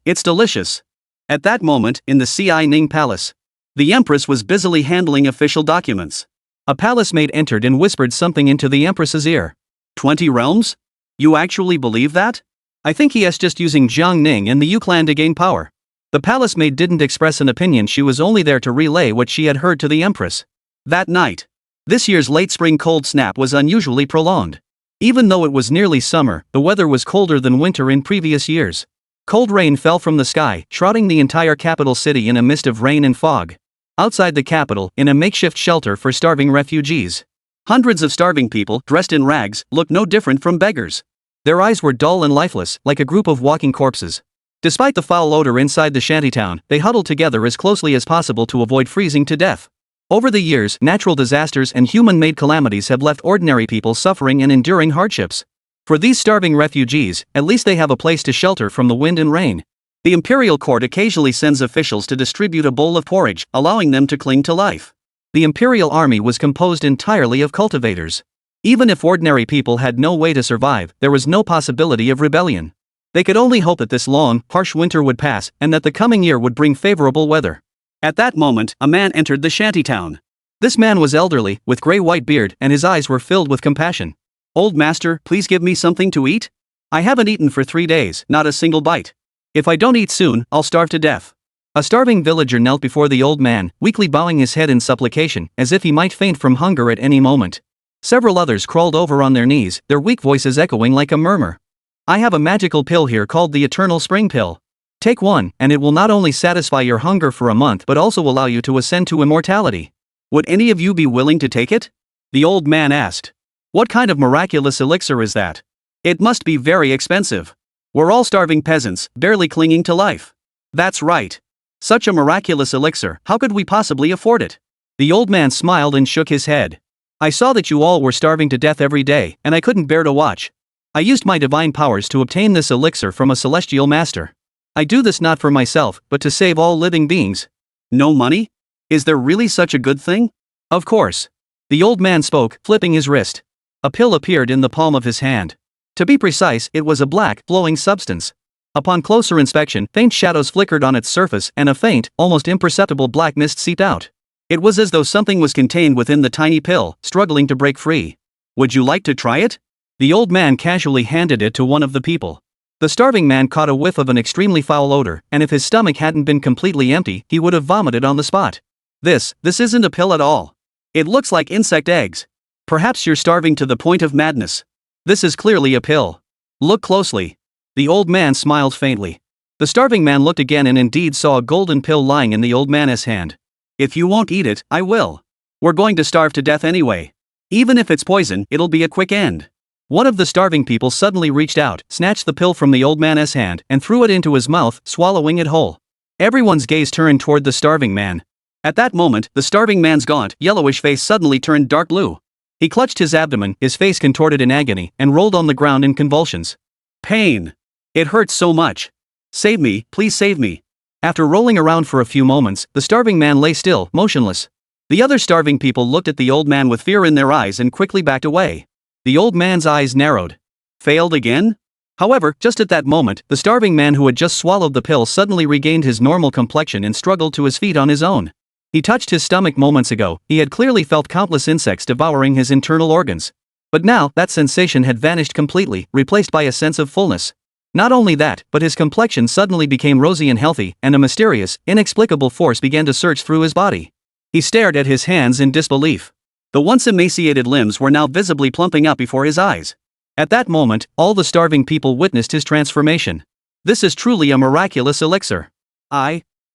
A: It's delicious. At that moment, in the Ci Ning Palace, the Empress was busily handling official documents. A palace maid entered and whispered something into the Empress's ear. 20 realms? You actually believe that? I think he is just using Jiang Ning and the Yu clan to gain power. The palace maid didn't express an opinion, she was only there to relay what she had heard to the Empress. That night, this year's late spring cold snap was unusually prolonged. Even though it was nearly summer, the weather was colder than winter in previous years. Cold rain fell from the sky, shrouding the entire capital city in a mist of rain and fog. Outside the capital, in a makeshift shelter for starving refugees, hundreds of starving people, dressed in rags, looked no different from beggars. Their eyes were dull and lifeless, like a group of walking corpses. Despite the foul odor inside the shantytown, they huddled together as closely as possible to avoid freezing to death. Over the years, natural disasters and human-made calamities have left ordinary people suffering and enduring hardships. For these starving refugees, at least they have a place to shelter from the wind and rain. The imperial court occasionally sends officials to distribute a bowl of porridge, allowing them to cling to life. The imperial army was composed entirely of cultivators. Even if ordinary people had no way to survive, there was no possibility of rebellion. They could only hope that this long, harsh winter would pass and that the coming year would bring favorable weather. At that moment, a man entered the shantytown. This man was elderly, with gray-white beard, and his eyes were filled with compassion. "Old master, please give me something to eat? I haven't eaten for 3 days, not a single bite. If I don't eat soon, I'll starve to death." A starving villager knelt before the old man, weakly bowing his head in supplication, as if he might faint from hunger at any moment. Several others crawled over on their knees, their weak voices echoing like a murmur. "I have a magical pill here called the Eternal Spring Pill. Take one, and it will not only satisfy your hunger for a month but also allow you to ascend to immortality. Would any of you be willing to take it?" The old man asked. "What kind of miraculous elixir is that? It must be very expensive. We're all starving peasants, barely clinging to life." "That's right. Such a miraculous elixir, how could we possibly afford it?" The old man smiled and shook his head. "I saw that you all were starving to death every day, and I couldn't bear to watch. I used my divine powers to obtain this elixir from a celestial master. I do this not for myself, but to save all living beings." "No money? Is there really such a good thing?" "Of course." The old man spoke, flipping his wrist. A pill appeared in the palm of his hand. To be precise, it was a black, glowing substance. Upon closer inspection, faint shadows flickered on its surface and a faint, almost imperceptible black mist seeped out. It was as though something was contained within the tiny pill, struggling to break free. "Would you like to try it?" The old man casually handed it to one of the people. The starving man caught a whiff of an extremely foul odor, and if his stomach hadn't been completely empty, he would have vomited on the spot. This isn't a pill at all. It looks like insect eggs. Perhaps you're starving to the point of madness. This is clearly a pill. Look closely." The old man smiled faintly. The starving man looked again and indeed saw a golden pill lying in the old man's hand. "If you won't eat it, I will. We're going to starve to death anyway. Even if it's poison, it'll be a quick end." One of the starving people suddenly reached out, snatched the pill from the old man's hand, and threw it into his mouth, swallowing it whole. Everyone's gaze turned toward the starving man. At that moment, the starving man's gaunt, yellowish face suddenly turned dark blue. He clutched his abdomen, his face contorted in agony, and rolled on the ground in convulsions. "Pain! It hurts so much. Save me, please save me." After rolling around for a few moments, the starving man lay still, motionless. The other starving people looked at the old man with fear in their eyes and quickly backed away. The old man's eyes narrowed. Failed again? However, just at that moment, the starving man who had just swallowed the pill suddenly regained his normal complexion and struggled to his feet on his own. He touched his stomach moments ago. He had clearly felt countless insects devouring his internal organs. But now, that sensation had vanished completely, replaced by a sense of fullness. Not only that, but his complexion suddenly became rosy and healthy, and a mysterious, inexplicable force began to search through his body. He stared at his hands in disbelief. The once emaciated limbs were now visibly plumping up before his eyes. At that moment, all the starving people witnessed his transformation. "This is truly a miraculous elixir.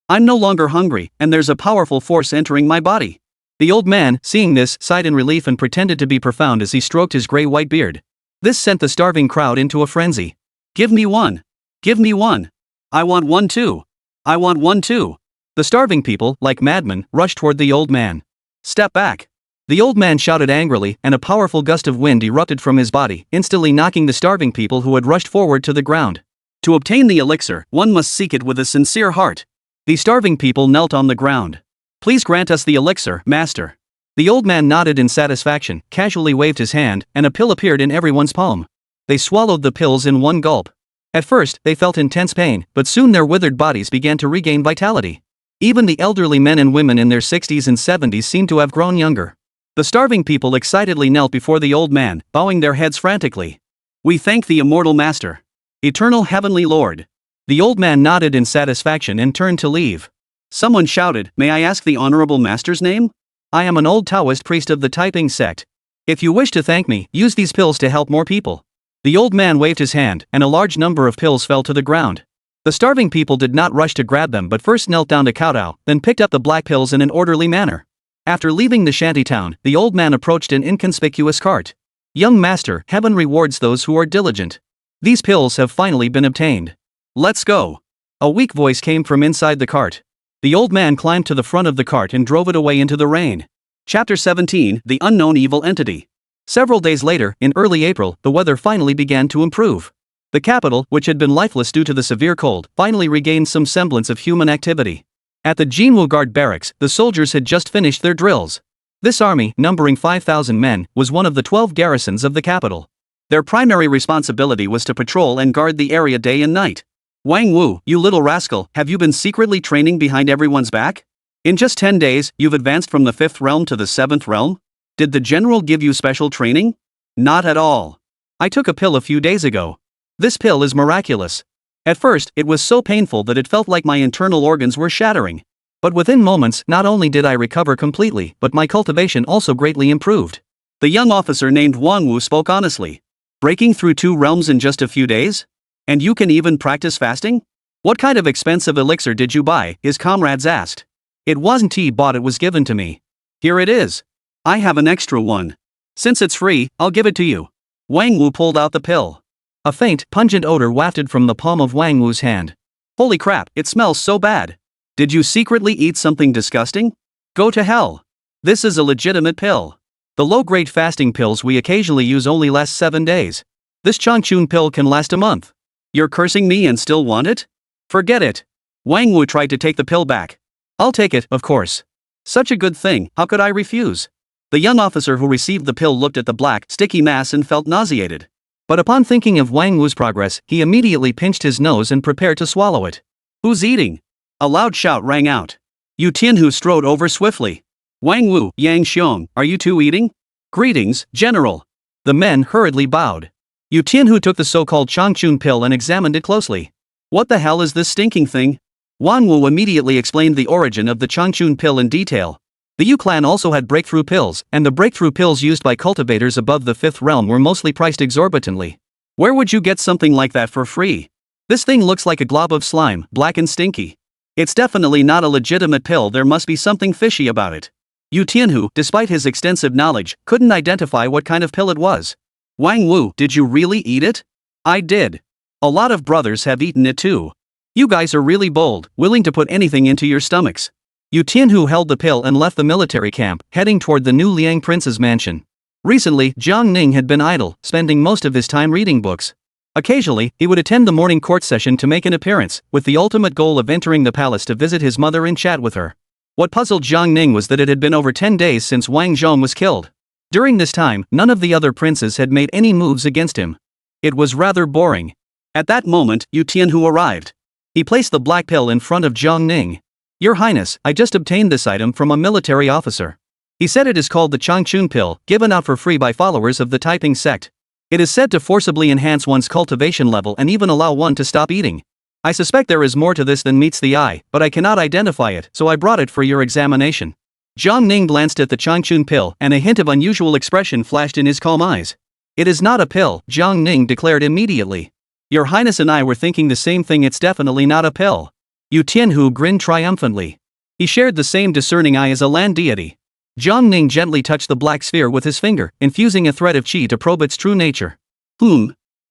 A: I'm no longer hungry, and there's a powerful force entering my body." The old man, seeing this, sighed in relief and pretended to be profound as he stroked his gray-white beard. This sent the starving crowd into a frenzy. "Give me one! Give me one! I want one too! I want one too!" The starving people, like madmen, rushed toward the old man. "Step back!" The old man shouted angrily, and a powerful gust of wind erupted from his body, instantly knocking the starving people who had rushed forward to the ground. To obtain the elixir, one must seek it with a sincere heart. The starving people knelt on the ground. "Please grant us the elixir, master." The old man nodded in satisfaction, casually waved his hand, and a pill appeared in everyone's palm. They swallowed the pills in one gulp. At first, they felt intense pain, but soon their withered bodies began to regain vitality. Even the elderly men and women in their 60s and 70s seemed to have grown younger. The starving people excitedly knelt before the old man, bowing their heads frantically. "We thank the immortal master. Eternal heavenly lord." The old man nodded in satisfaction and turned to leave. Someone shouted, "May I ask the honorable master's name?" "I am an old Taoist priest of the Taiping sect. If you wish to thank me, use these pills to help more people." The old man waved his hand, and a large number of pills fell to the ground. The starving people did not rush to grab them but first knelt down to kowtow, then picked up the black pills in an orderly manner. After leaving the shanty town, the old man approached an inconspicuous cart. "Young master, heaven rewards those who are diligent. These pills have finally been obtained. Let's go." A weak voice came from inside the cart. The old man climbed to the front of the cart and drove it away into the rain. Chapter 17, The Unknown Evil Entity. Several days later, in early April, the weather finally began to improve. The capital, which had been lifeless due to the severe cold, finally regained some semblance of human activity. At the Jinwoo Guard barracks, the soldiers had just finished their drills. This army, numbering 5,000 men, was one of the 12 garrisons of the capital. Their primary responsibility was to patrol and guard the area day and night. "Wang Wu, you little rascal, have you been secretly training behind everyone's back? In just 10 days, you've advanced from the 5th realm to the 7th realm? Did the general give you special training?" "Not at all. I took a pill a few days ago. This pill is miraculous. At first, it was so painful that it felt like my internal organs were shattering. But within moments, not only did I recover completely, but my cultivation also greatly improved." The young officer named Wang Wu spoke honestly. "Breaking through 2 realms in just a few days? And you can even practice fasting? What kind of expensive elixir did you buy?" his comrades asked. "It wasn't tea bought, it was given to me. Here it is. I have an extra one. Since it's free, I'll give it to you." Wang Wu pulled out the pill. A faint, pungent odor wafted from the palm of Wang Wu's hand. "Holy crap, it smells so bad. Did you secretly eat something disgusting? Go to hell. This is a legitimate pill. The low-grade fasting pills we occasionally use only last 7 days. This Changchun pill can last a month. You're cursing me and still want it? Forget it." Wang Wu tried to take the pill back. "I'll take it, of course. Such a good thing, how could I refuse?" The young officer who received the pill looked at the black, sticky mass and felt nauseated. But upon thinking of Wang Wu's progress, he immediately pinched his nose and prepared to swallow it. "Who's eating?" A loud shout rang out. Yu Tianhu strode over swiftly. "Wang Wu, Yang Xiong, are you two eating?" "Greetings, General." The men hurriedly bowed. Yu Tianhu took the so-called Changchun pill and examined it closely. "What the hell is this stinking thing?" Wang Wu immediately explained the origin of the Changchun pill in detail. The Yu clan also had breakthrough pills, and the breakthrough pills used by cultivators above the 5th realm were mostly priced exorbitantly. "Where would you get something like that for free? This thing looks like a glob of slime, black and stinky. It's definitely not a legitimate pill, there must be something fishy about it." Yu Tianhu, despite his extensive knowledge, couldn't identify what kind of pill it was. "Wang Wu, did you really eat it?" "I did. A lot of brothers have eaten it too. You guys are really bold, willing to put anything into your stomachs." Yu Tianhu held the pill and left the military camp, heading toward the new Liang prince's mansion. Recently, Jiang Ning had been idle, spending most of his time reading books. Occasionally, he would attend the morning court session to make an appearance, with the ultimate goal of entering the palace to visit his mother and chat with her. What puzzled Jiang Ning was that it had been over 10 days since Wang Zhong was killed. During this time, none of the other princes had made any moves against him. It was rather boring. At that moment, Yu Tianhu arrived. He placed the black pill in front of Jiang Ning. "Your Highness, I just obtained this item from a military officer. He said it is called the Changchun pill, given out for free by followers of the Taiping sect. It is said to forcibly enhance one's cultivation level and even allow one to stop eating. I suspect there is more to this than meets the eye, but I cannot identify it, so I brought it for your examination." Jiang Ning glanced at the Changchun pill, and a hint of unusual expression flashed in his calm eyes. "It is not a pill," Jiang Ning declared immediately. "Your Highness and I were thinking the same thing, it's definitely not a pill." Yu Tianhu grinned triumphantly. He shared the same discerning eye as a land deity. Jiang Ning gently touched the black sphere with his finger, infusing a thread of qi to probe its true nature.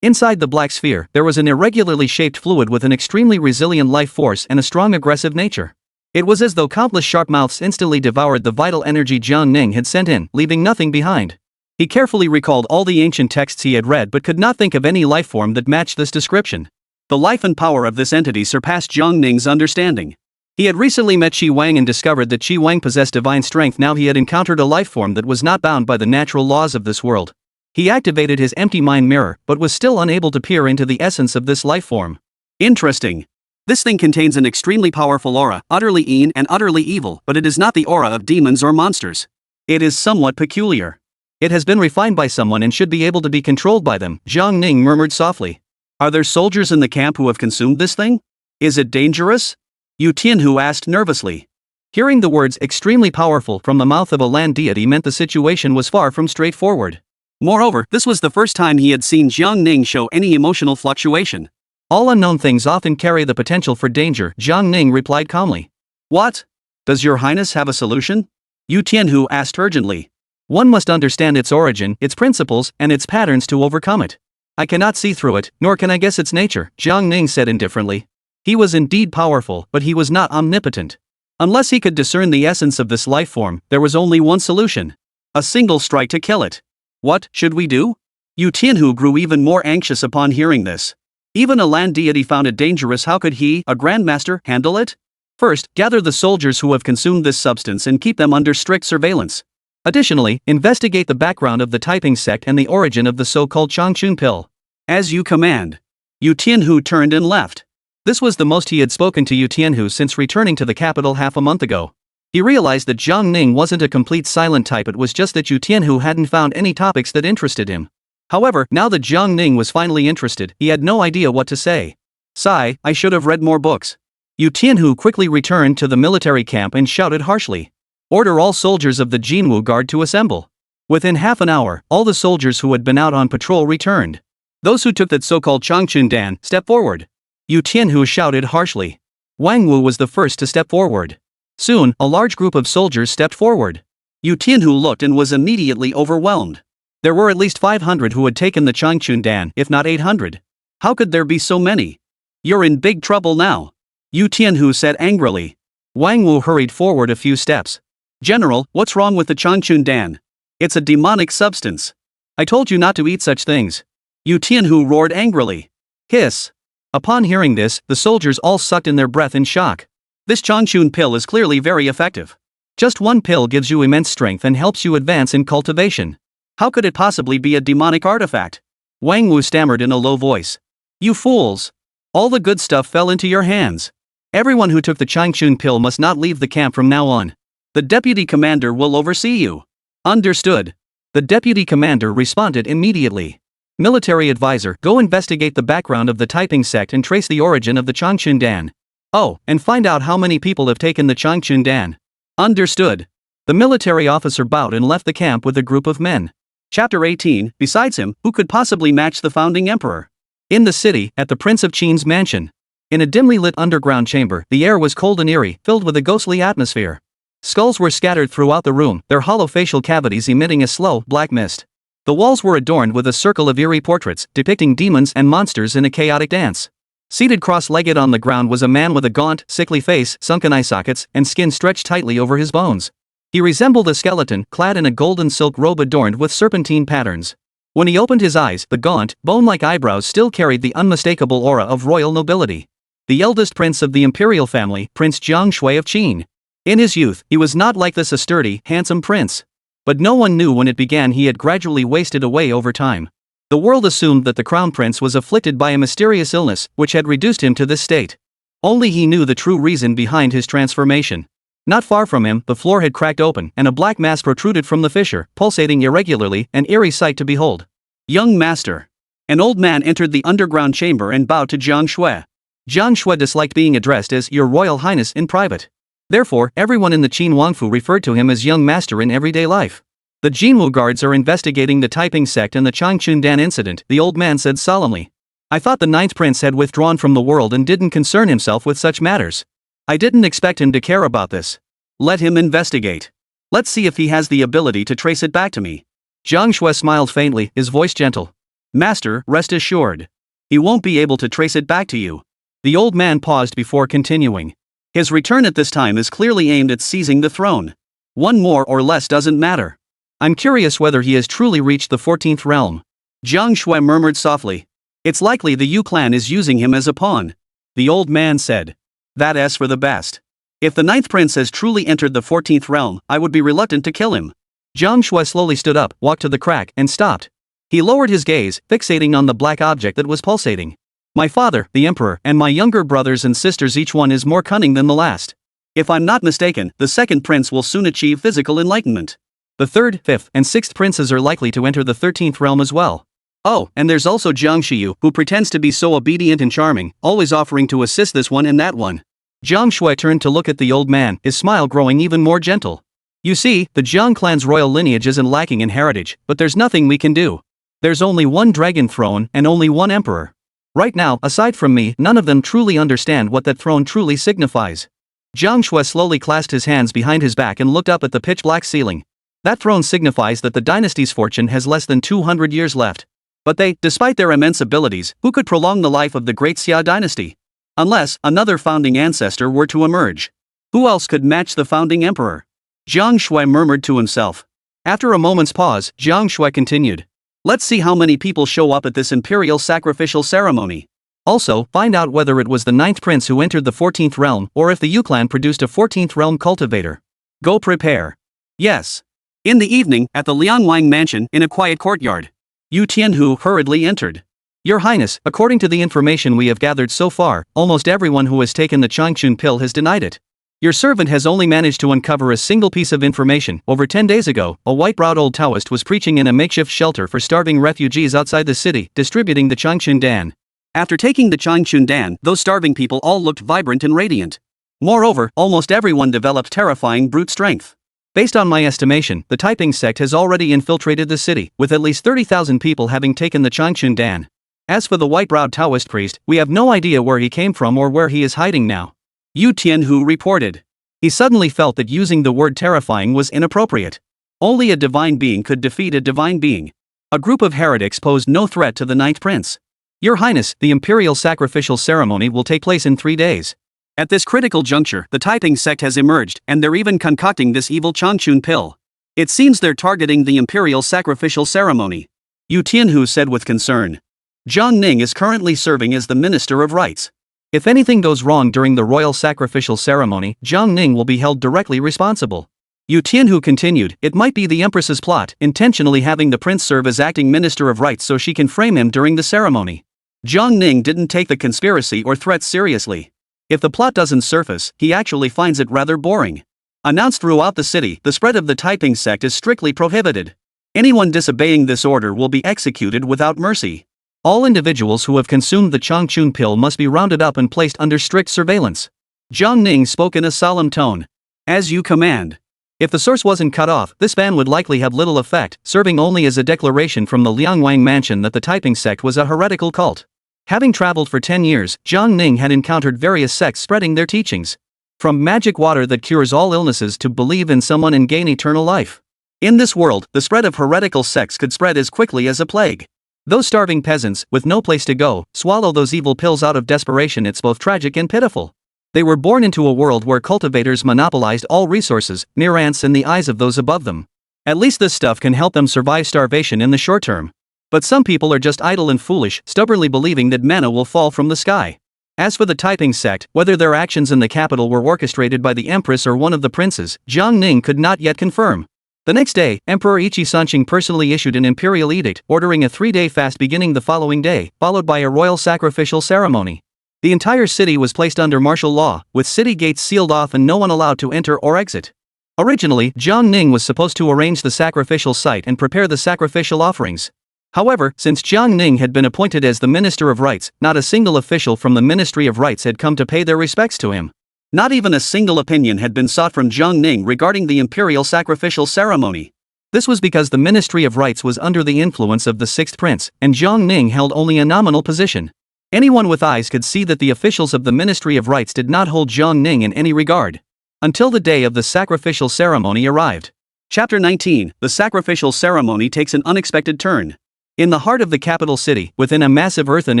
A: Inside the black sphere, there was an irregularly shaped fluid with an extremely resilient life force and a strong aggressive nature. It was as though countless sharp mouths instantly devoured the vital energy Jiang Ning had sent in, leaving nothing behind. He carefully recalled all the ancient texts he had read but could not think of any life form that matched this description. The life and power of this entity surpassed Jiang Ning's understanding. He had recently met Qi Wang and discovered that Qi Wang possessed divine strength. Now he had encountered a life form that was not bound by the natural laws of this world. He activated his empty mind mirror, but was still unable to peer into the essence of this life form. Interesting. This thing contains an extremely powerful aura, utterly in and utterly evil, but it is not the aura of demons or monsters. It is somewhat peculiar. It has been refined by someone and should be able to be controlled by them, Jiang Ning murmured softly. "Are there soldiers in the camp who have consumed this thing? Is it dangerous?" Yu Tianhu asked nervously. Hearing the words "extremely powerful" from the mouth of a land deity meant the situation was far from straightforward. Moreover, this was the first time he had seen Jiang Ning show any emotional fluctuation. All unknown things often carry the potential for danger, Jiang Ning replied calmly. What? Does your highness have a solution? Yu Tianhu asked urgently. One must understand its origin, its principles, and its patterns to overcome it. I cannot see through it, nor can I guess its nature, Jiang Ning said indifferently. He was indeed powerful, but he was not omnipotent. Unless he could discern the essence of this life form, there was only one solution. A single strike to kill it. What should we do? Yu Tianhu grew even more anxious upon hearing this. Even a land deity found it dangerous. How could he, a grandmaster, handle it? First, gather the soldiers who have consumed this substance and keep them under strict surveillance. Additionally, investigate the background of the typing sect and the origin of the so-called Changchun pill. As you command. Yu Tianhu turned and left. This was the most he had spoken to Yu Tianhu since returning to the capital half a month ago. He realized that Jiang Ning wasn't a complete silent type, it was just that Yu Tianhu hadn't found any topics that interested him. However, now that Jiang Ning was finally interested, he had no idea what to say. Sigh, I should have read more books. Yu Tianhu quickly returned to the military camp and shouted harshly. Order all soldiers of the Jinwu Guard to assemble. Within half an hour, all the soldiers who had been out on patrol returned. Those who took that so-called Changchun Dan, step forward. Yu Tianhu shouted harshly. Wang Wu was the first to step forward. Soon, a large group of soldiers stepped forward. Yu Tianhu looked and was immediately overwhelmed. There were at least 500 who had taken the Changchun Dan, if not 800. How could there be so many? You're in big trouble now. Yu Tianhu said angrily. Wang Wu hurried forward a few steps. General, what's wrong with the Changchun Dan? It's a demonic substance. I told you not to eat such things. Yu Tianhu roared angrily. Hiss. Upon hearing this, the soldiers all sucked in their breath in shock. This Changchun pill is clearly very effective. Just one pill gives you immense strength and helps you advance in cultivation. How could it possibly be a demonic artifact? Wang Wu stammered in a low voice. You fools! All the good stuff fell into your hands. Everyone who took the Changchun pill must not leave the camp from now on. The deputy commander will oversee you. Understood. The deputy commander responded immediately. Military advisor, go investigate the background of the typing sect and trace the origin of the Changchun Dan. Oh, and find out how many people have taken the Changchun Dan. Understood. The military officer bowed and left the camp with a group of men. Chapter 18, besides him, who could possibly match the founding emperor? In the city, at the Prince of Qin's mansion. In a dimly lit underground chamber, the air was cold and eerie, filled with a ghostly atmosphere. Skulls were scattered throughout the room, their hollow facial cavities emitting a slow, black mist. The walls were adorned with a circle of eerie portraits, depicting demons and monsters in a chaotic dance. Seated cross-legged on the ground was a man with a gaunt, sickly face, sunken eye sockets, and skin stretched tightly over his bones. He resembled a skeleton, clad in a golden silk robe adorned with serpentine patterns. When he opened his eyes, the gaunt, bone-like eyebrows still carried the unmistakable aura of royal nobility. The eldest prince of the imperial family, Prince Jiang Shui of Qin. In his youth, he was not like this a sturdy, handsome prince. But no one knew when it began. He had gradually wasted away over time. The world assumed that the crown prince was afflicted by a mysterious illness, which had reduced him to this state. Only he knew the true reason behind his transformation. Not far from him, the floor had cracked open, and a black mass protruded from the fissure, pulsating irregularly, an eerie sight to behold. Young master. An old man entered the underground chamber and bowed to Jiang Shui. Jiang Shui disliked being addressed as Your Royal Highness in private. Therefore, everyone in the Qin Wangfu referred to him as young master in everyday life. The Jinwu guards are investigating the typing sect and the Changchun Dan incident, the old man said solemnly. I thought the ninth prince had withdrawn from the world and didn't concern himself with such matters. I didn't expect him to care about this. Let him investigate. Let's see if he has the ability to trace it back to me. Jiang Shui smiled faintly, his voice gentle. Master, rest assured. He won't be able to trace it back to you. The old man paused before continuing. His return at this time is clearly aimed at seizing the throne. One more or less doesn't matter. I'm curious whether he has truly reached the 14th realm. Jiang Shui murmured softly. It's likely the Yu clan is using him as a pawn. The old man said. That's for the best. If the ninth prince has truly entered the 14th realm, I would be reluctant to kill him. Jiang Shui slowly stood up, walked to the crack, and stopped. He lowered his gaze, fixating on the black object that was pulsating. My father, the emperor, and my younger brothers and sisters, each one is more cunning than the last. If I'm not mistaken, the second prince will soon achieve physical enlightenment. The third, fifth, and sixth princes are likely to enter the 13th realm as well. Oh, and there's also Jiang Shiyu, who pretends to be so obedient and charming, always offering to assist this one and that one. Jiang Shui turned to look at the old man, his smile growing even more gentle. You see, the Jiang clan's royal lineage isn't lacking in heritage, but there's nothing we can do. There's only one dragon throne and only one emperor. Right now, aside from me, none of them truly understand what that throne truly signifies. Jiang Shui slowly clasped his hands behind his back and looked up at the pitch-black ceiling. That throne signifies that the dynasty's fortune has less than 200 years left. But they, despite their immense abilities, who could prolong the life of the great Xia dynasty? Unless another founding ancestor were to emerge. Who else could match the founding emperor? Jiang Shui murmured to himself. After a moment's pause, Jiang Shui continued. Let's see how many people show up at this imperial sacrificial ceremony. Also, find out whether it was the 9th prince who entered the 14th realm or if the Yu clan produced a 14th realm cultivator. Go prepare. Yes. In the evening, at the Liangwang mansion in a quiet courtyard, Yu Tianhu hurriedly entered. Your Highness, according to the information we have gathered so far, almost everyone who has taken the Changchun pill has denied it. Your servant has only managed to uncover a single piece of information. Over 10 days ago, a white-browed old Taoist was preaching in a makeshift shelter for starving refugees outside the city, distributing the Changchun Dan. After taking the Changchun Dan, those starving people all looked vibrant and radiant. Moreover, almost everyone developed terrifying brute strength. Based on my estimation, the Taiping sect has already infiltrated the city, with at least 30,000 people having taken the Changchun Dan. As for the white-browed Taoist priest, we have no idea where he came from or where he is hiding now. Yu Tianhu reported. He suddenly felt that using the word terrifying was inappropriate. Only a divine being could defeat a divine being. A group of heretics posed no threat to the 9th prince. Your Highness, the imperial sacrificial ceremony will take place in 3 days. At this critical juncture, the Taiping sect has emerged, and they're even concocting this evil Changchun pill. It seems they're targeting the imperial sacrificial ceremony. Yu Tianhu said with concern. Zhang Ning is currently serving as the Minister of Rites. If anything goes wrong during the royal sacrificial ceremony, Zhang Ning will be held directly responsible. Yu Tianhu continued, it might be the Empress's plot, intentionally having the prince serve as acting Minister of Rites so she can frame him during the ceremony. Zhang Ning didn't take the conspiracy or threats seriously. If the plot doesn't surface, he actually finds it rather boring. Announced throughout the city, the spread of the Taiping sect is strictly prohibited. Anyone disobeying this order will be executed without mercy. All individuals who have consumed the Changchun pill must be rounded up and placed under strict surveillance. Zhang Ning spoke in a solemn tone. As you command. If the source wasn't cut off, this ban would likely have little effect, serving only as a declaration from the Liangwang mansion that the Taiping sect was a heretical cult. Having traveled for 10 years, Zhang Ning had encountered various sects spreading their teachings. From magic water that cures all illnesses to believe in someone and gain eternal life. In this world, the spread of heretical sects could spread as quickly as a plague. Those starving peasants, with no place to go, swallow those evil pills out of desperation. It's both tragic and pitiful. They were born into a world where cultivators monopolized all resources, mere ants in the eyes of those above them. At least this stuff can help them survive starvation in the short term. But some people are just idle and foolish, stubbornly believing that manna will fall from the sky. As for the Taiping sect, whether their actions in the capital were orchestrated by the empress or one of the princes, Zhang Ning could not yet confirm. The next day, Emperor Ichi Sanqing personally issued an imperial edict ordering a 3-day fast beginning the following day, followed by a royal sacrificial ceremony. The entire city was placed under martial law, with city gates sealed off and no one allowed to enter or exit. Originally, Zhang Ning was supposed to arrange the sacrificial site and prepare the sacrificial offerings. However, since Zhang Ning had been appointed as the Minister of Rites, not a single official from the Ministry of Rites had come to pay their respects to him. Not even a single opinion had been sought from Zhang Ning regarding the imperial sacrificial ceremony. This was because the Ministry of Rites was under the influence of the 6th prince, and Zhang Ning held only a nominal position. Anyone with eyes could see that the officials of the Ministry of Rites did not hold Zhang Ning in any regard. Until the day of the sacrificial ceremony arrived. Chapter 19, the sacrificial ceremony takes an unexpected turn. In the heart of the capital city, within a massive earthen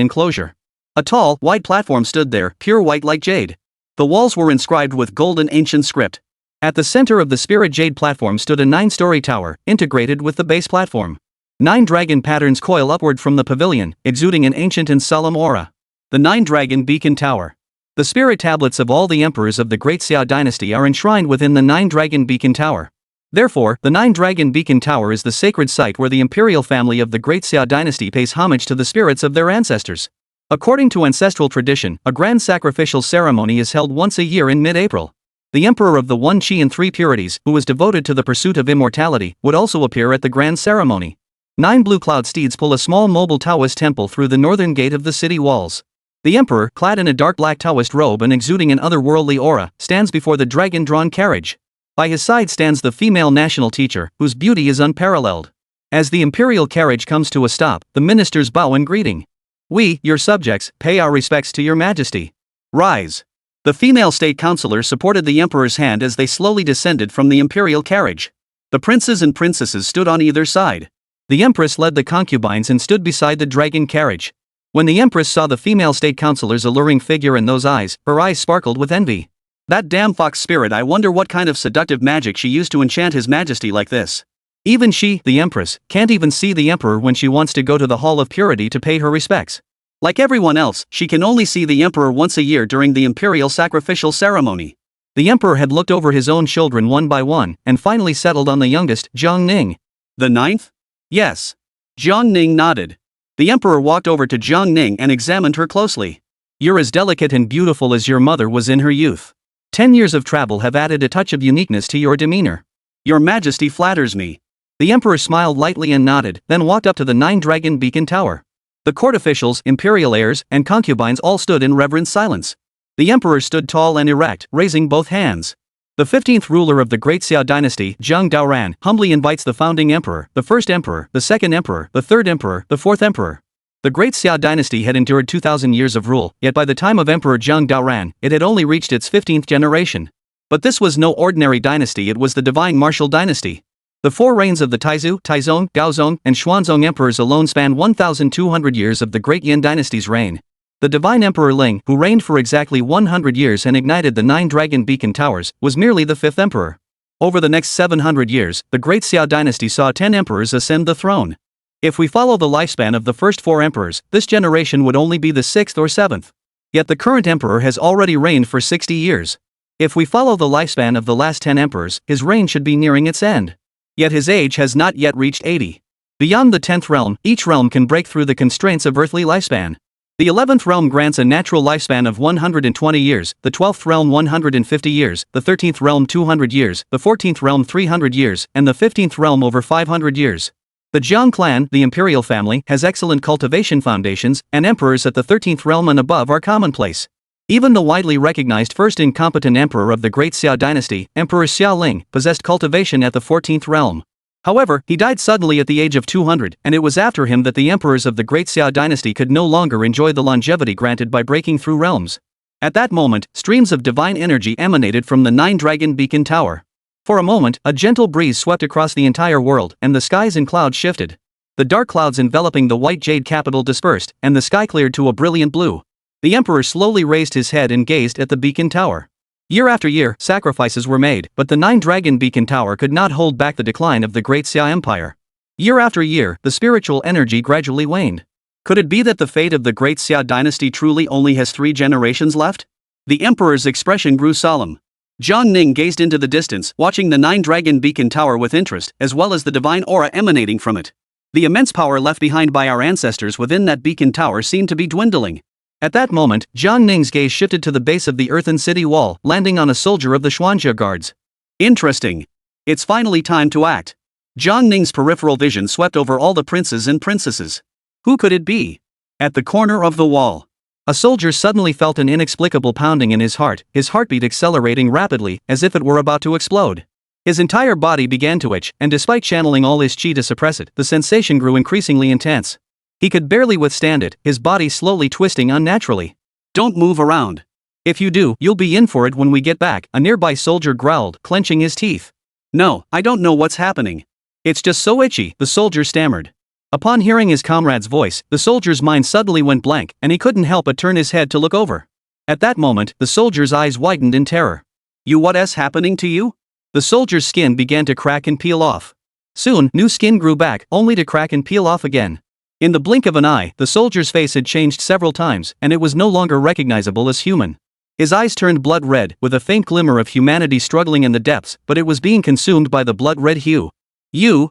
A: enclosure. A tall, wide platform stood there, pure white like jade. The walls were inscribed with golden ancient script. At the center of the spirit jade platform stood a 9-story tower, integrated with the base platform. 9 dragon patterns coil upward from the pavilion, exuding an ancient and solemn aura. The 9-dragon beacon tower. The spirit tablets of all the emperors of the Great Xia dynasty are enshrined within the 9-dragon beacon tower. Therefore, the 9-dragon beacon tower is the sacred site where the imperial family of the Great Xia dynasty pays homage to the spirits of their ancestors. According to ancestral tradition, a grand sacrificial ceremony is held once a year in mid-April. The emperor of the 1 Qi and 3 purities, who was devoted to the pursuit of immortality, would also appear at the grand ceremony. 9 blue cloud steeds pull a small mobile Taoist temple through the northern gate of the city walls. The emperor, clad in a dark black Taoist robe and exuding an otherworldly aura, stands before the dragon-drawn carriage. By his side stands the female national teacher, whose beauty is unparalleled. As the imperial carriage comes to a stop, the ministers bow in greeting. We, your subjects, pay our respects to your majesty. Rise. The female state councillor supported the emperor's hand as they slowly descended from the imperial carriage. The princes and princesses stood on either side. The empress led the concubines and stood beside the dragon carriage. When the empress saw the female state councillor's alluring figure and those eyes, her eyes sparkled with envy. That damn fox spirit, I wonder what kind of seductive magic she used to enchant his majesty like this. Even she, the empress, can't even see the emperor when she wants to go to the Hall of Purity to pay her respects. Like everyone else, she can only see the emperor once a year during the imperial sacrificial ceremony. The emperor had looked over his own children one by one, and finally settled on the youngest, Jiang Ning. The ninth? Yes. Jiang Ning nodded. The emperor walked over to Jiang Ning and examined her closely. You're as delicate and beautiful as your mother was in her youth. 10 years of travel have added a touch of uniqueness to your demeanor. Your majesty flatters me. The emperor smiled lightly and nodded, then walked up to the 9-dragon beacon tower. The court officials, imperial heirs, and concubines all stood in reverent silence. The emperor stood tall and erect, raising both hands. The 15th ruler of the Great Xia dynasty, Zheng Daoran, humbly invites the founding emperor, the first emperor, the second emperor, the third emperor, the fourth emperor. The Great Xia dynasty had endured 2,000 years of rule, yet by the time of Emperor Zheng Daoran, it had only reached its 15th generation. But this was no ordinary dynasty, it was the divine martial dynasty. The 4 reigns of the Taizu, Taizong, Gaozong, and Xuanzong emperors alone span 1,200 years of the Great Yin dynasty's reign. The divine Emperor Ling, who reigned for exactly 100 years and ignited the 9-dragon beacon towers, was merely the 5th emperor. Over the next 700 years, the Great Xia dynasty saw 10 emperors ascend the throne. If we follow the lifespan of the first 4 emperors, this generation would only be the 6th or 7th. Yet the current emperor has already reigned for 60 years. If we follow the lifespan of the last 10 emperors, his reign should be nearing its end. Yet his age has not yet reached 80. Beyond the 10th realm, each realm can break through the constraints of earthly lifespan. The 11th realm grants a natural lifespan of 120 years, the 12th realm 150 years, the 13th realm 200 years, the 14th realm 300 years, and the 15th realm over 500 years. The Jiang clan, the imperial family, has excellent cultivation foundations, and emperors at the 13th realm and above are commonplace. Even the widely recognized first incompetent emperor of the Great Xia dynasty, Emperor Xia Ling, possessed cultivation at the 14th realm. However, he died suddenly at the age of 200, and it was after him that the emperors of the Great Xia dynasty could no longer enjoy the longevity granted by breaking through realms. At that moment, streams of divine energy emanated from the 9-dragon beacon tower. For a moment, a gentle breeze swept across the entire world, and the skies and clouds shifted. The dark clouds enveloping the white jade capital dispersed, and the sky cleared to a brilliant blue. The emperor slowly raised his head and gazed at the beacon tower. Year after year, sacrifices were made, but the 9-dragon beacon tower could not hold back the decline of the Great Xia Empire. Year after year, the spiritual energy gradually waned. Could it be that the fate of the Great Xia dynasty truly only has 3 generations left? The emperor's expression grew solemn. Jiang Ning gazed into the distance, watching the 9-dragon beacon tower with interest, as well as the divine aura emanating from it. The immense power left behind by our ancestors within that beacon tower seemed to be dwindling. At that moment, Jiang Ning's gaze shifted to the base of the earthen city wall, landing on a soldier of the Xuanjia guards. Interesting. It's finally time to act. Jiang Ning's peripheral vision swept over all the princes and princesses. Who could it be? At the corner of the wall, a soldier suddenly felt an inexplicable pounding in his heartbeat accelerating rapidly, as if it were about to explode. His entire body began to itch, and despite channeling all his chi to suppress it, the sensation grew increasingly intense. He could barely withstand it, his body slowly twisting unnaturally. Don't move around. If you do, you'll be in for it when we get back, a nearby soldier growled, clenching his teeth. No, I don't know what's happening. It's just so itchy, the soldier stammered. Upon hearing his comrade's voice, the soldier's mind suddenly went blank, and he couldn't help but turn his head to look over. At that moment, the soldier's eyes widened in terror. What's happening to you? The soldier's skin began to crack and peel off. Soon, new skin grew back, only to crack and peel off again. In the blink of an eye, the soldier's face had changed several times, and it was no longer recognizable as human. His eyes turned blood red, with a faint glimmer of humanity struggling in the depths, but it was being consumed by the blood-red hue. You.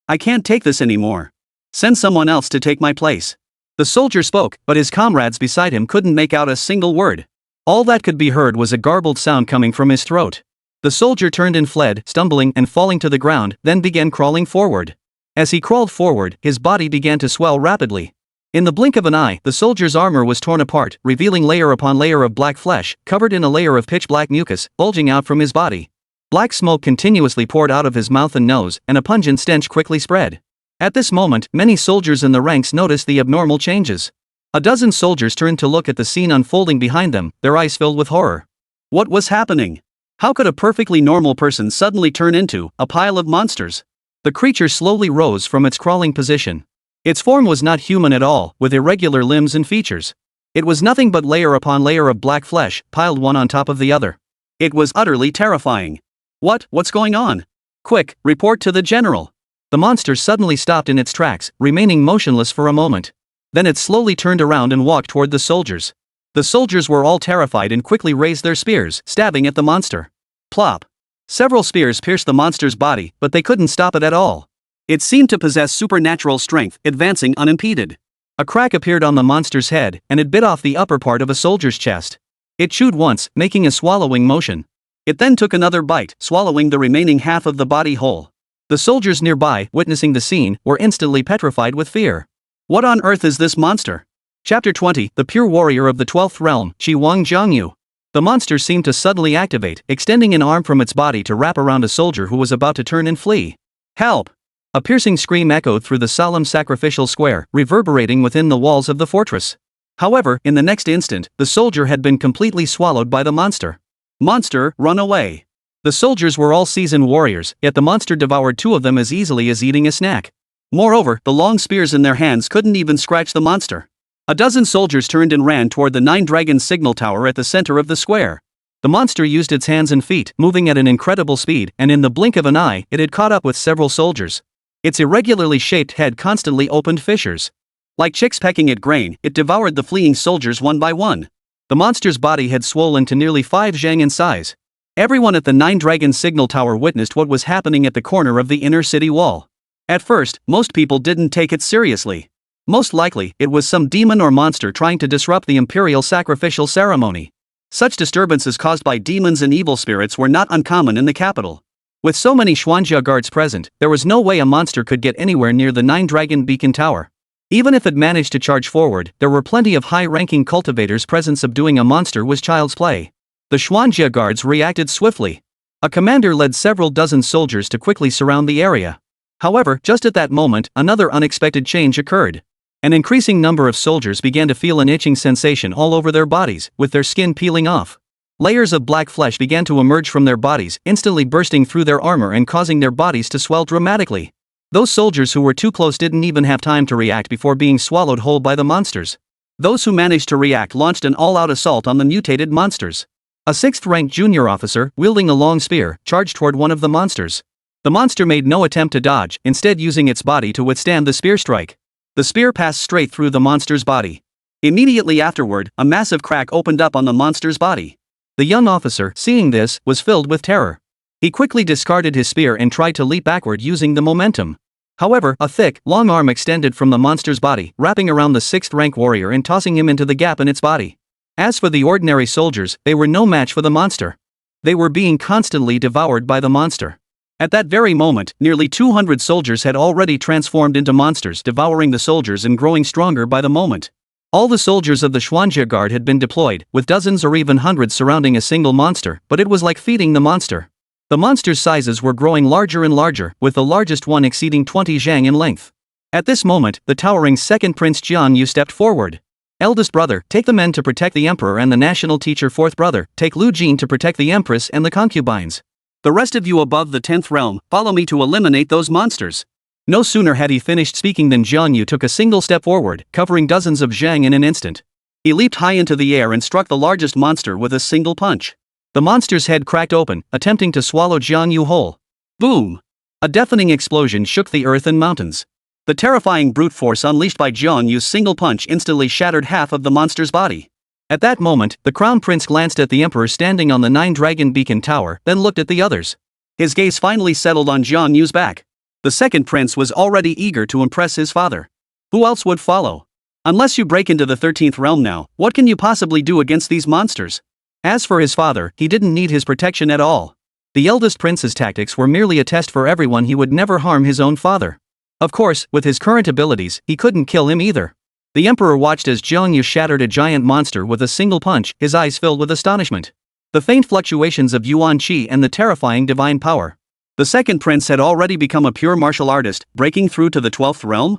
A: I can't take this anymore. Send someone else to take my place. The soldier spoke, but his comrades beside him couldn't make out a single word. All that could be heard was a garbled sound coming from his throat. The soldier turned and fled, stumbling and falling to the ground, then began crawling forward. As he crawled forward, his body began to swell rapidly. In the blink of an eye, the soldier's armor was torn apart, revealing layer upon layer of black flesh, covered in a layer of pitch-black mucus, bulging out from his body. Black smoke continuously poured out of his mouth and nose, and a pungent stench quickly spread. At this moment, many soldiers in the ranks noticed the abnormal changes. A dozen soldiers turned to look at the scene unfolding behind them, their eyes filled with horror. What was happening? How could a perfectly normal person suddenly turn into a pile of monsters? The creature slowly rose from its crawling position. Its form was not human at all, with irregular limbs and features. It was nothing but layer upon layer of black flesh, piled one on top of the other. It was utterly terrifying. What's going on? Quick, report to the general. The monster suddenly stopped in its tracks, remaining motionless for a moment. Then it slowly turned around and walked toward the soldiers. The soldiers were all terrified and quickly raised their spears, stabbing at the monster. Plop. Several spears pierced the monster's body, but they couldn't stop it at all. It seemed to possess supernatural strength, advancing unimpeded. A crack appeared on the monster's head, and it bit off the upper part of a soldier's chest. It chewed once, making a swallowing motion. It then took another bite, swallowing the remaining half of the body whole. The soldiers nearby, witnessing the scene, were instantly petrified with fear. What on earth is this monster? Chapter 20, The Pure Warrior of the 12th Realm, Shi Wang Jiangyu. The monster seemed to suddenly activate, extending an arm from its body to wrap around a soldier who was about to turn and flee. Help! A piercing scream echoed through the solemn sacrificial square, reverberating within the walls of the fortress. However, in the next instant, the soldier had been completely swallowed by the monster. Monster, run away! The soldiers were all seasoned warriors, yet the monster devoured two of them as easily as eating a snack. Moreover, the long spears in their hands couldn't even scratch the monster. A dozen soldiers turned and ran toward the Nine Dragons signal tower at the center of the square. The monster used its hands and feet, moving at an incredible speed, and in the blink of an eye, it had caught up with several soldiers. Its irregularly shaped head constantly opened fissures. Like chicks pecking at grain, it devoured the fleeing soldiers one by one. The monster's body had swollen to nearly 5 zhang in size. Everyone at the Nine Dragons signal tower witnessed what was happening at the corner of the inner city wall. At first, most people didn't take it seriously. Most likely, it was some demon or monster trying to disrupt the imperial sacrificial ceremony. Such disturbances caused by demons and evil spirits were not uncommon in the capital. With so many Xuanjia guards present, there was no way a monster could get anywhere near the Nine Dragon Beacon Tower. Even if it managed to charge forward, there were plenty of high-ranking cultivators present. Subduing a monster was child's play. The Xuanjia guards reacted swiftly. A commander led several dozen soldiers to quickly surround the area. However, just at that moment, another unexpected change occurred. An increasing number of soldiers began to feel an itching sensation all over their bodies, with their skin peeling off. Layers of black flesh began to emerge from their bodies, instantly bursting through their armor and causing their bodies to swell dramatically. Those soldiers who were too close didn't even have time to react before being swallowed whole by the monsters. Those who managed to react launched an all-out assault on the mutated monsters. A 6th-ranked junior officer, wielding a long spear, charged toward one of the monsters. The monster made no attempt to dodge, instead using its body to withstand the spear strike. The spear passed straight through the monster's body. Immediately afterward, a massive crack opened up on the monster's body. The young officer, seeing this, was filled with terror. He quickly discarded his spear and tried to leap backward using the momentum. However, a thick, long arm extended from the monster's body, wrapping around the 6th-rank warrior and tossing him into the gap in its body. As for the ordinary soldiers, they were no match for the monster. They were being constantly devoured by the monster. At that very moment, nearly 200 soldiers had already transformed into monsters, devouring the soldiers and growing stronger by the moment. All the soldiers of the Xuanjia Guard had been deployed, with dozens or even hundreds surrounding a single monster, but it was like feeding the monster. The monster's sizes were growing larger and larger, with the largest one exceeding 20 zhang in length. At this moment, the towering second Prince Jianyu stepped forward. Eldest brother, take the men to protect the emperor and the national teacher. Fourth brother, take Lu Jin to protect the empress and the concubines. The rest of you above the 10th realm, follow me to eliminate those monsters. No sooner had he finished speaking than Jianyu took a single step forward, covering dozens of zhang in an instant. He leaped high into the air and struck the largest monster with a single punch. The monster's head cracked open, attempting to swallow Jianyu whole. Boom! A deafening explosion shook the earth and mountains. The terrifying brute force unleashed by Jianyu's single punch instantly shattered half of the monster's body. At that moment, the crown prince glanced at the emperor standing on the Nine Dragon Beacon Tower, then looked at the others. His gaze finally settled on Jianyu's back. The second prince was already eager to impress his father. Who else would follow? Unless you break into the 13th realm now, what can you possibly do against these monsters? As for his father, he didn't need his protection at all. The eldest prince's tactics were merely a test for everyone. He would never harm his own father. Of course, with his current abilities, he couldn't kill him either. The emperor watched as Jiangyu shattered a giant monster with a single punch, his eyes filled with astonishment. The faint fluctuations of Yuan Qi and the terrifying divine power. The second prince had already become a pure martial artist, breaking through to the 12th realm?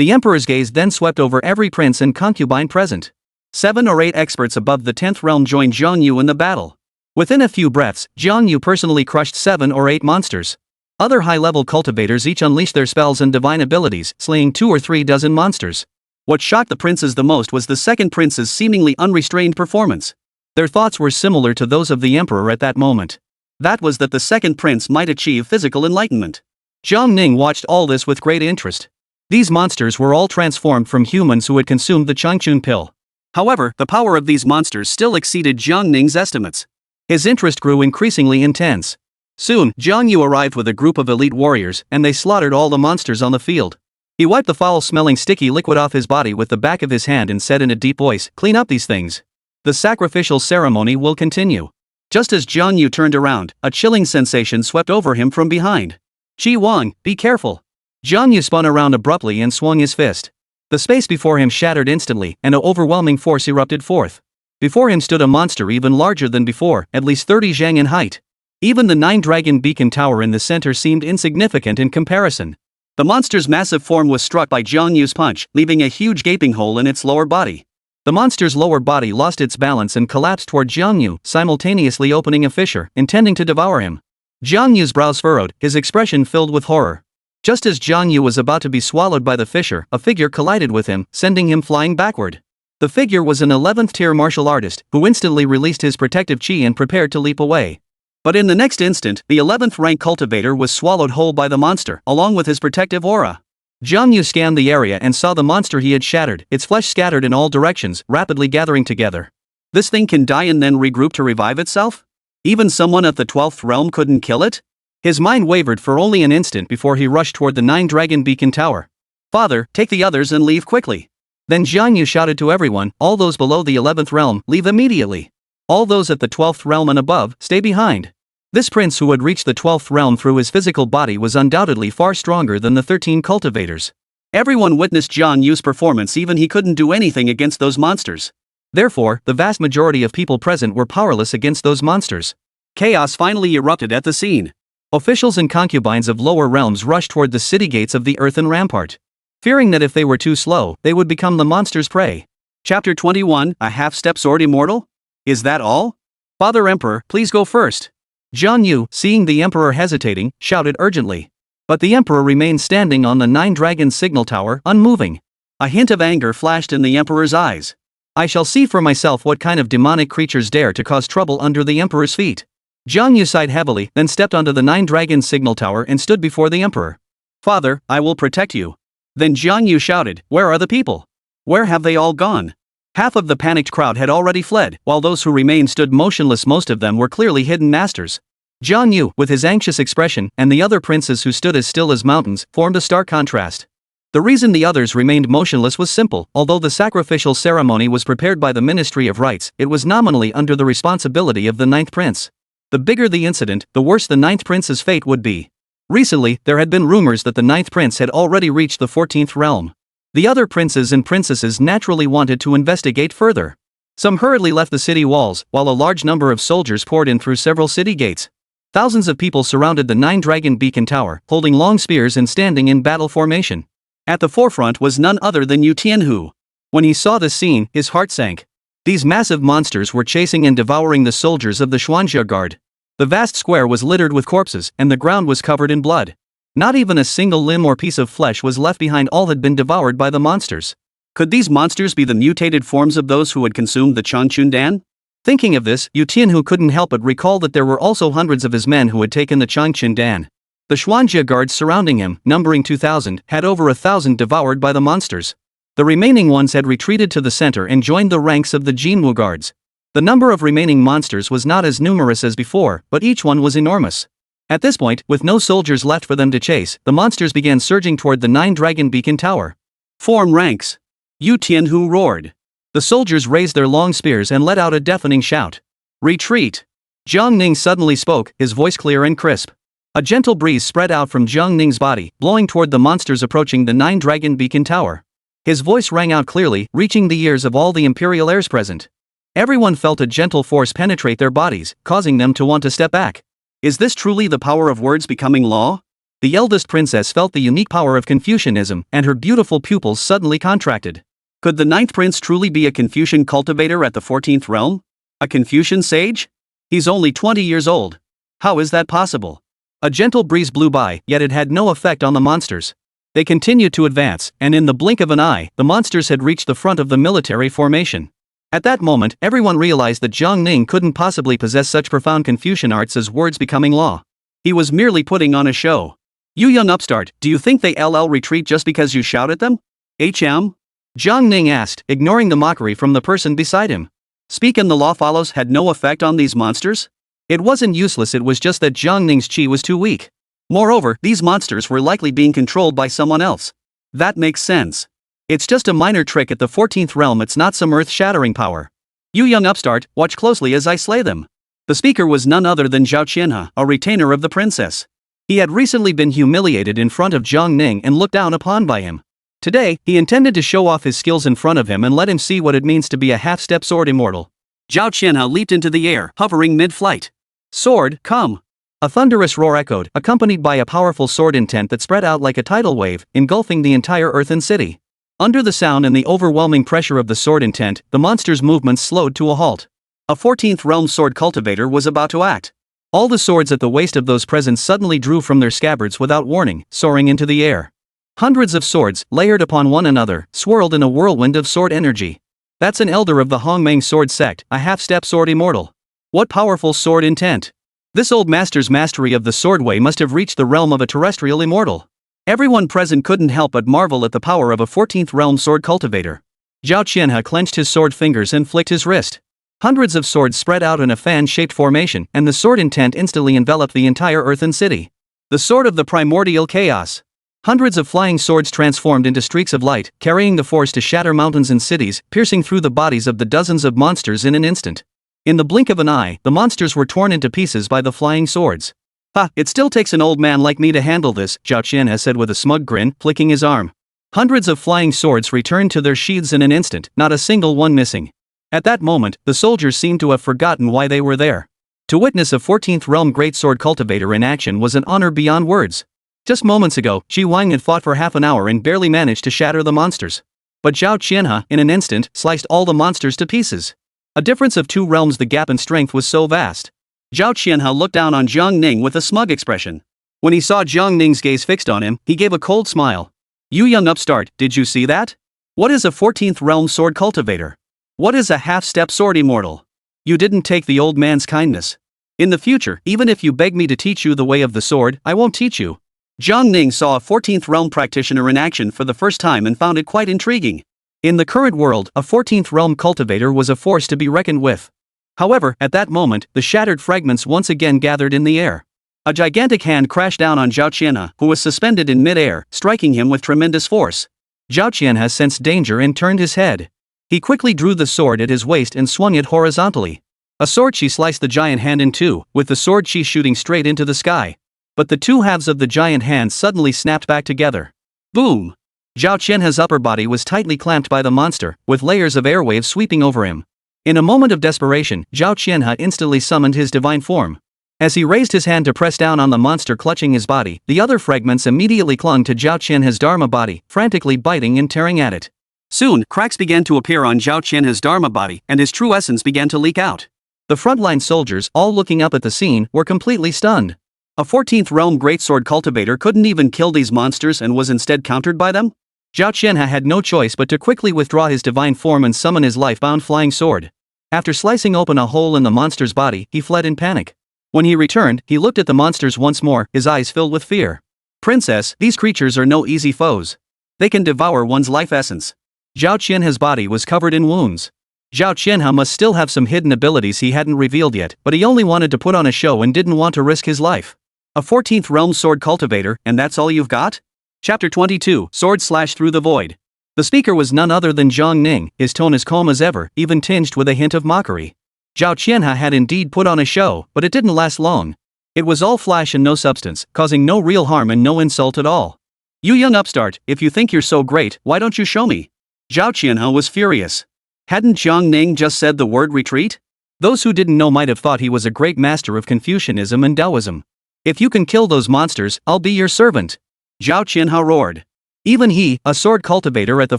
A: The emperor's gaze then swept over every prince and concubine present. 7 or 8 experts above the 10th realm joined Jiang Yu in the battle. Within a few breaths, Jiang Yu personally crushed 7 or 8 monsters. Other high-level cultivators each unleashed their spells and divine abilities, slaying 2 or 3 dozen monsters. What shocked the princes the most was the second prince's seemingly unrestrained performance. Their thoughts were similar to those of the emperor at that moment. That was that the second prince might achieve physical enlightenment. Jiang Ning watched all this with great interest. These monsters were all transformed from humans who had consumed the Changchun pill. However, the power of these monsters still exceeded Jiang Ning's estimates. His interest grew increasingly intense. Soon, Jiang Yu arrived with a group of elite warriors, and they slaughtered all the monsters on the field. He wiped the foul-smelling sticky liquid off his body with the back of his hand and said in a deep voice, "Clean up these things. The sacrificial ceremony will continue." Just as Jiang Yu turned around, a chilling sensation swept over him from behind. "Qi Wang, be careful." Jiang Yu spun around abruptly and swung his fist. The space before him shattered instantly, and an overwhelming force erupted forth. Before him stood a monster even larger than before, at least 30 zhang in height. Even the 9-dragon beacon tower in the center seemed insignificant in comparison. The monster's massive form was struck by Jiang Yu's punch, leaving a huge gaping hole in its lower body. The monster's lower body lost its balance and collapsed toward Jiang Yu, simultaneously opening a fissure, intending to devour him. Jiang Yu's brows furrowed, his expression filled with horror. Just as Jiang Yu was about to be swallowed by the fissure, a figure collided with him, sending him flying backward. The figure was an 11th-tier martial artist, who instantly released his protective chi and prepared to leap away. But in the next instant, the 11th-rank cultivator was swallowed whole by the monster, along with his protective aura. Jiang Yu scanned the area and saw the monster he had shattered, its flesh scattered in all directions, rapidly gathering together. This thing can die and then regroup to revive itself? Even someone at the 12th realm couldn't kill it? His mind wavered for only an instant before he rushed toward the 9-dragon beacon tower. "Father, take the others and leave quickly." Then Jiang Yu shouted to everyone, "All those below the 11th realm, leave immediately. All those at the 12th realm and above, stay behind." This prince who had reached the 12th realm through his physical body was undoubtedly far stronger than the 13 cultivators. Everyone witnessed Jiang Yu's performance, even he couldn't do anything against those monsters. Therefore, the vast majority of people present were powerless against those monsters. Chaos finally erupted at the scene. Officials and concubines of lower realms rushed toward the city gates of the earthen rampart, fearing that if they were too slow, they would become the monster's prey. Chapter 21, A Half-Step Sword Immortal? Is that all? Father Emperor, please go first. Jiang Yu, seeing the emperor hesitating, shouted urgently. But the emperor remained standing on the 9-dragon signal tower, unmoving. A hint of anger flashed in the emperor's eyes. "I shall see for myself what kind of demonic creatures dare to cause trouble under the emperor's feet." Jiang Yu sighed heavily, then stepped onto the 9-dragon signal tower and stood before the emperor. "Father, I will protect you." Then Jiang Yu shouted, "Where are the people? Where have they all gone?" Half of the panicked crowd had already fled, while those who remained stood motionless. Most of them were clearly hidden masters. Jiang Yu, with his anxious expression, and the other princes who stood as still as mountains, formed a stark contrast. The reason the others remained motionless was simple. Although the sacrificial ceremony was prepared by the Ministry of Rites, it was nominally under the responsibility of the 9th prince. The bigger the incident, the worse the 9th prince's fate would be. Recently, there had been rumors that the 9th prince had already reached the 14th realm. The other princes and princesses naturally wanted to investigate further. Some hurriedly left the city walls, while a large number of soldiers poured in through several city gates. Thousands of people surrounded the 9-dragon beacon tower, holding long spears and standing in battle formation. At the forefront was none other than Yu Tianhu. When he saw this scene, his heart sank. These massive monsters were chasing and devouring the soldiers of the Xuanjia Guard. The vast square was littered with corpses, and the ground was covered in blood. Not even a single limb or piece of flesh was left behind. All had been devoured by the monsters. Could these monsters be the mutated forms of those who had consumed the Changchun Dan? Thinking of this, Yu Tianhu couldn't help but recall that there were also hundreds of his men who had taken the Changchun Dan. The Xuanjia guards surrounding him, numbering 2,000, had over 1,000 devoured by the monsters. The remaining ones had retreated to the center and joined the ranks of the Jinwu guards. The number of remaining monsters was not as numerous as before, but each one was enormous. At this point, with no soldiers left for them to chase, the monsters began surging toward the 9-dragon beacon tower. "Form ranks!" Yu Tianhu roared. The soldiers raised their long spears and let out a deafening shout. "Retreat!" Jiang Ning suddenly spoke, his voice clear and crisp. A gentle breeze spread out from Jiang Ning's body, blowing toward the monsters approaching the 9-dragon beacon tower. His voice rang out clearly, reaching the ears of all the imperial heirs present. Everyone felt a gentle force penetrate their bodies, causing them to want to step back. Is this truly the power of words becoming law? The eldest princess felt the unique power of Confucianism, and her beautiful pupils suddenly contracted. Could the ninth prince truly be a Confucian cultivator at the 14th realm? A Confucian sage? He's only 20 years old. How is that possible? A gentle breeze blew by, yet it had no effect on the monsters. They continued to advance, and in the blink of an eye, the monsters had reached the front of the military formation. At that moment, everyone realized that Jiang Ning couldn't possibly possess such profound Confucian arts as words becoming law. He was merely putting on a show. You young upstart, do you think they retreat just because you shout at them? HM? Jiang Ning asked, ignoring the mockery from the person beside him. Speak and the law follows had no effect on these monsters? It wasn't useless, it was just that Jiang Ning's chi was too weak. Moreover, these monsters were likely being controlled by someone else. That makes sense. It's just a minor trick at the 14th realm, it's not some earth-shattering power. You young upstart, watch closely as I slay them. The speaker was none other than Zhao Qianhe, a retainer of the princess. He had recently been humiliated in front of Jiang Ning and looked down upon by him. Today, he intended to show off his skills in front of him and let him see what it means to be a half-step sword immortal. Zhao Qianhe leaped into the air, hovering mid-flight. Sword, come! A thunderous roar echoed, accompanied by a powerful sword intent that spread out like a tidal wave, engulfing the entire earthen city. Under the sound and the overwhelming pressure of the sword intent, the monster's movements slowed to a halt. A 14th realm sword cultivator was about to act. All the swords at the waist of those present suddenly drew from their scabbards without warning, soaring into the air. Hundreds of swords, layered upon one another, swirled in a whirlwind of sword energy. That's an elder of the Hongmeng sword sect, a half-step sword immortal. What powerful sword intent! This old master's mastery of the sword way must have reached the realm of a terrestrial immortal. Everyone present couldn't help but marvel at the power of a 14th realm sword cultivator. Zhao Qianhe clenched his sword fingers and flicked his wrist. Hundreds of swords spread out in a fan-shaped formation, and the sword intent instantly enveloped the entire earthen city. The sword of the primordial chaos. Hundreds of flying swords transformed into streaks of light, carrying the force to shatter mountains and cities, piercing through the bodies of the dozens of monsters in an instant. In the blink of an eye, the monsters were torn into pieces by the flying swords. Ha, it still takes an old man like me to handle this, Zhao Qianhe said with a smug grin, flicking his arm. Hundreds of flying swords returned to their sheaths in an instant, not a single one missing. At that moment, the soldiers seemed to have forgotten why they were there. To witness a 14th realm great sword cultivator in action was an honor beyond words. Just moments ago, Xi Wang had fought for half an hour and barely managed to shatter the monsters. But Zhao Qianhe, in an instant, sliced all the monsters to pieces. A difference of 2 realms, the gap in strength was so vast. Zhao Qianhe looked down on Jiang Ning with a smug expression. When he saw Jiang Ning's gaze fixed on him, he gave a cold smile. You young upstart, did you see that? What is a 14th realm sword cultivator? What is a half-step sword immortal? You didn't take the old man's kindness. In the future, even if you beg me to teach you the way of the sword, I won't teach you. Jiang Ning saw a 14th realm practitioner in action for the first time and found it quite intriguing. In the current world, a 14th realm cultivator was a force to be reckoned with. However, at that moment, the shattered fragments once again gathered in the air. A gigantic hand crashed down on Zhao Qianhe, who was suspended in mid-air, striking him with tremendous force. Zhao Qianhe sensed danger and turned his head. He quickly drew the sword at his waist and swung it horizontally. A sword chi sliced the giant hand in two, with the sword chi shooting straight into the sky. But the 2 halves of the giant hand suddenly snapped back together. Boom! Zhao Qianhe's upper body was tightly clamped by the monster, with layers of airwaves sweeping over him. In a moment of desperation, Zhao Qianhe instantly summoned his divine form. As he raised his hand to press down on the monster clutching his body, the other fragments immediately clung to Zhao Qianhe's Dharma body, frantically biting and tearing at it. Soon, cracks began to appear on Zhao Qianhe's Dharma body, and his true essence began to leak out. The frontline soldiers, all looking up at the scene, were completely stunned. A 14th realm greatsword cultivator couldn't even kill these monsters and was instead countered by them? Zhao Qianhe had no choice but to quickly withdraw his divine form and summon his life-bound flying sword. After slicing open a hole in the monster's body, he fled in panic. When he returned, he looked at the monsters once more, his eyes filled with fear. Princess, these creatures are no easy foes. They can devour one's life essence. Zhao Qianhe's body was covered in wounds. Zhao Qianhe must still have some hidden abilities he hadn't revealed yet, but he only wanted to put on a show and didn't want to risk his life. A 14th realm sword cultivator, and that's all you've got? Chapter 22, Sword Slash Through the Void. The speaker was none other than Jiang Ning, his tone as calm as ever, even tinged with a hint of mockery. Zhao Qianhe had indeed put on a show, but it didn't last long. It was all flash and no substance, causing no real harm and no insult at all. You young upstart, if you think you're so great, why don't you show me? Zhao Qianhe was furious. Hadn't Jiang Ning just said the word retreat? Those who didn't know might have thought he was a great master of Confucianism and Taoism. If you can kill those monsters, I'll be your servant. Zhao Qianhe roared. Even he, a sword cultivator at the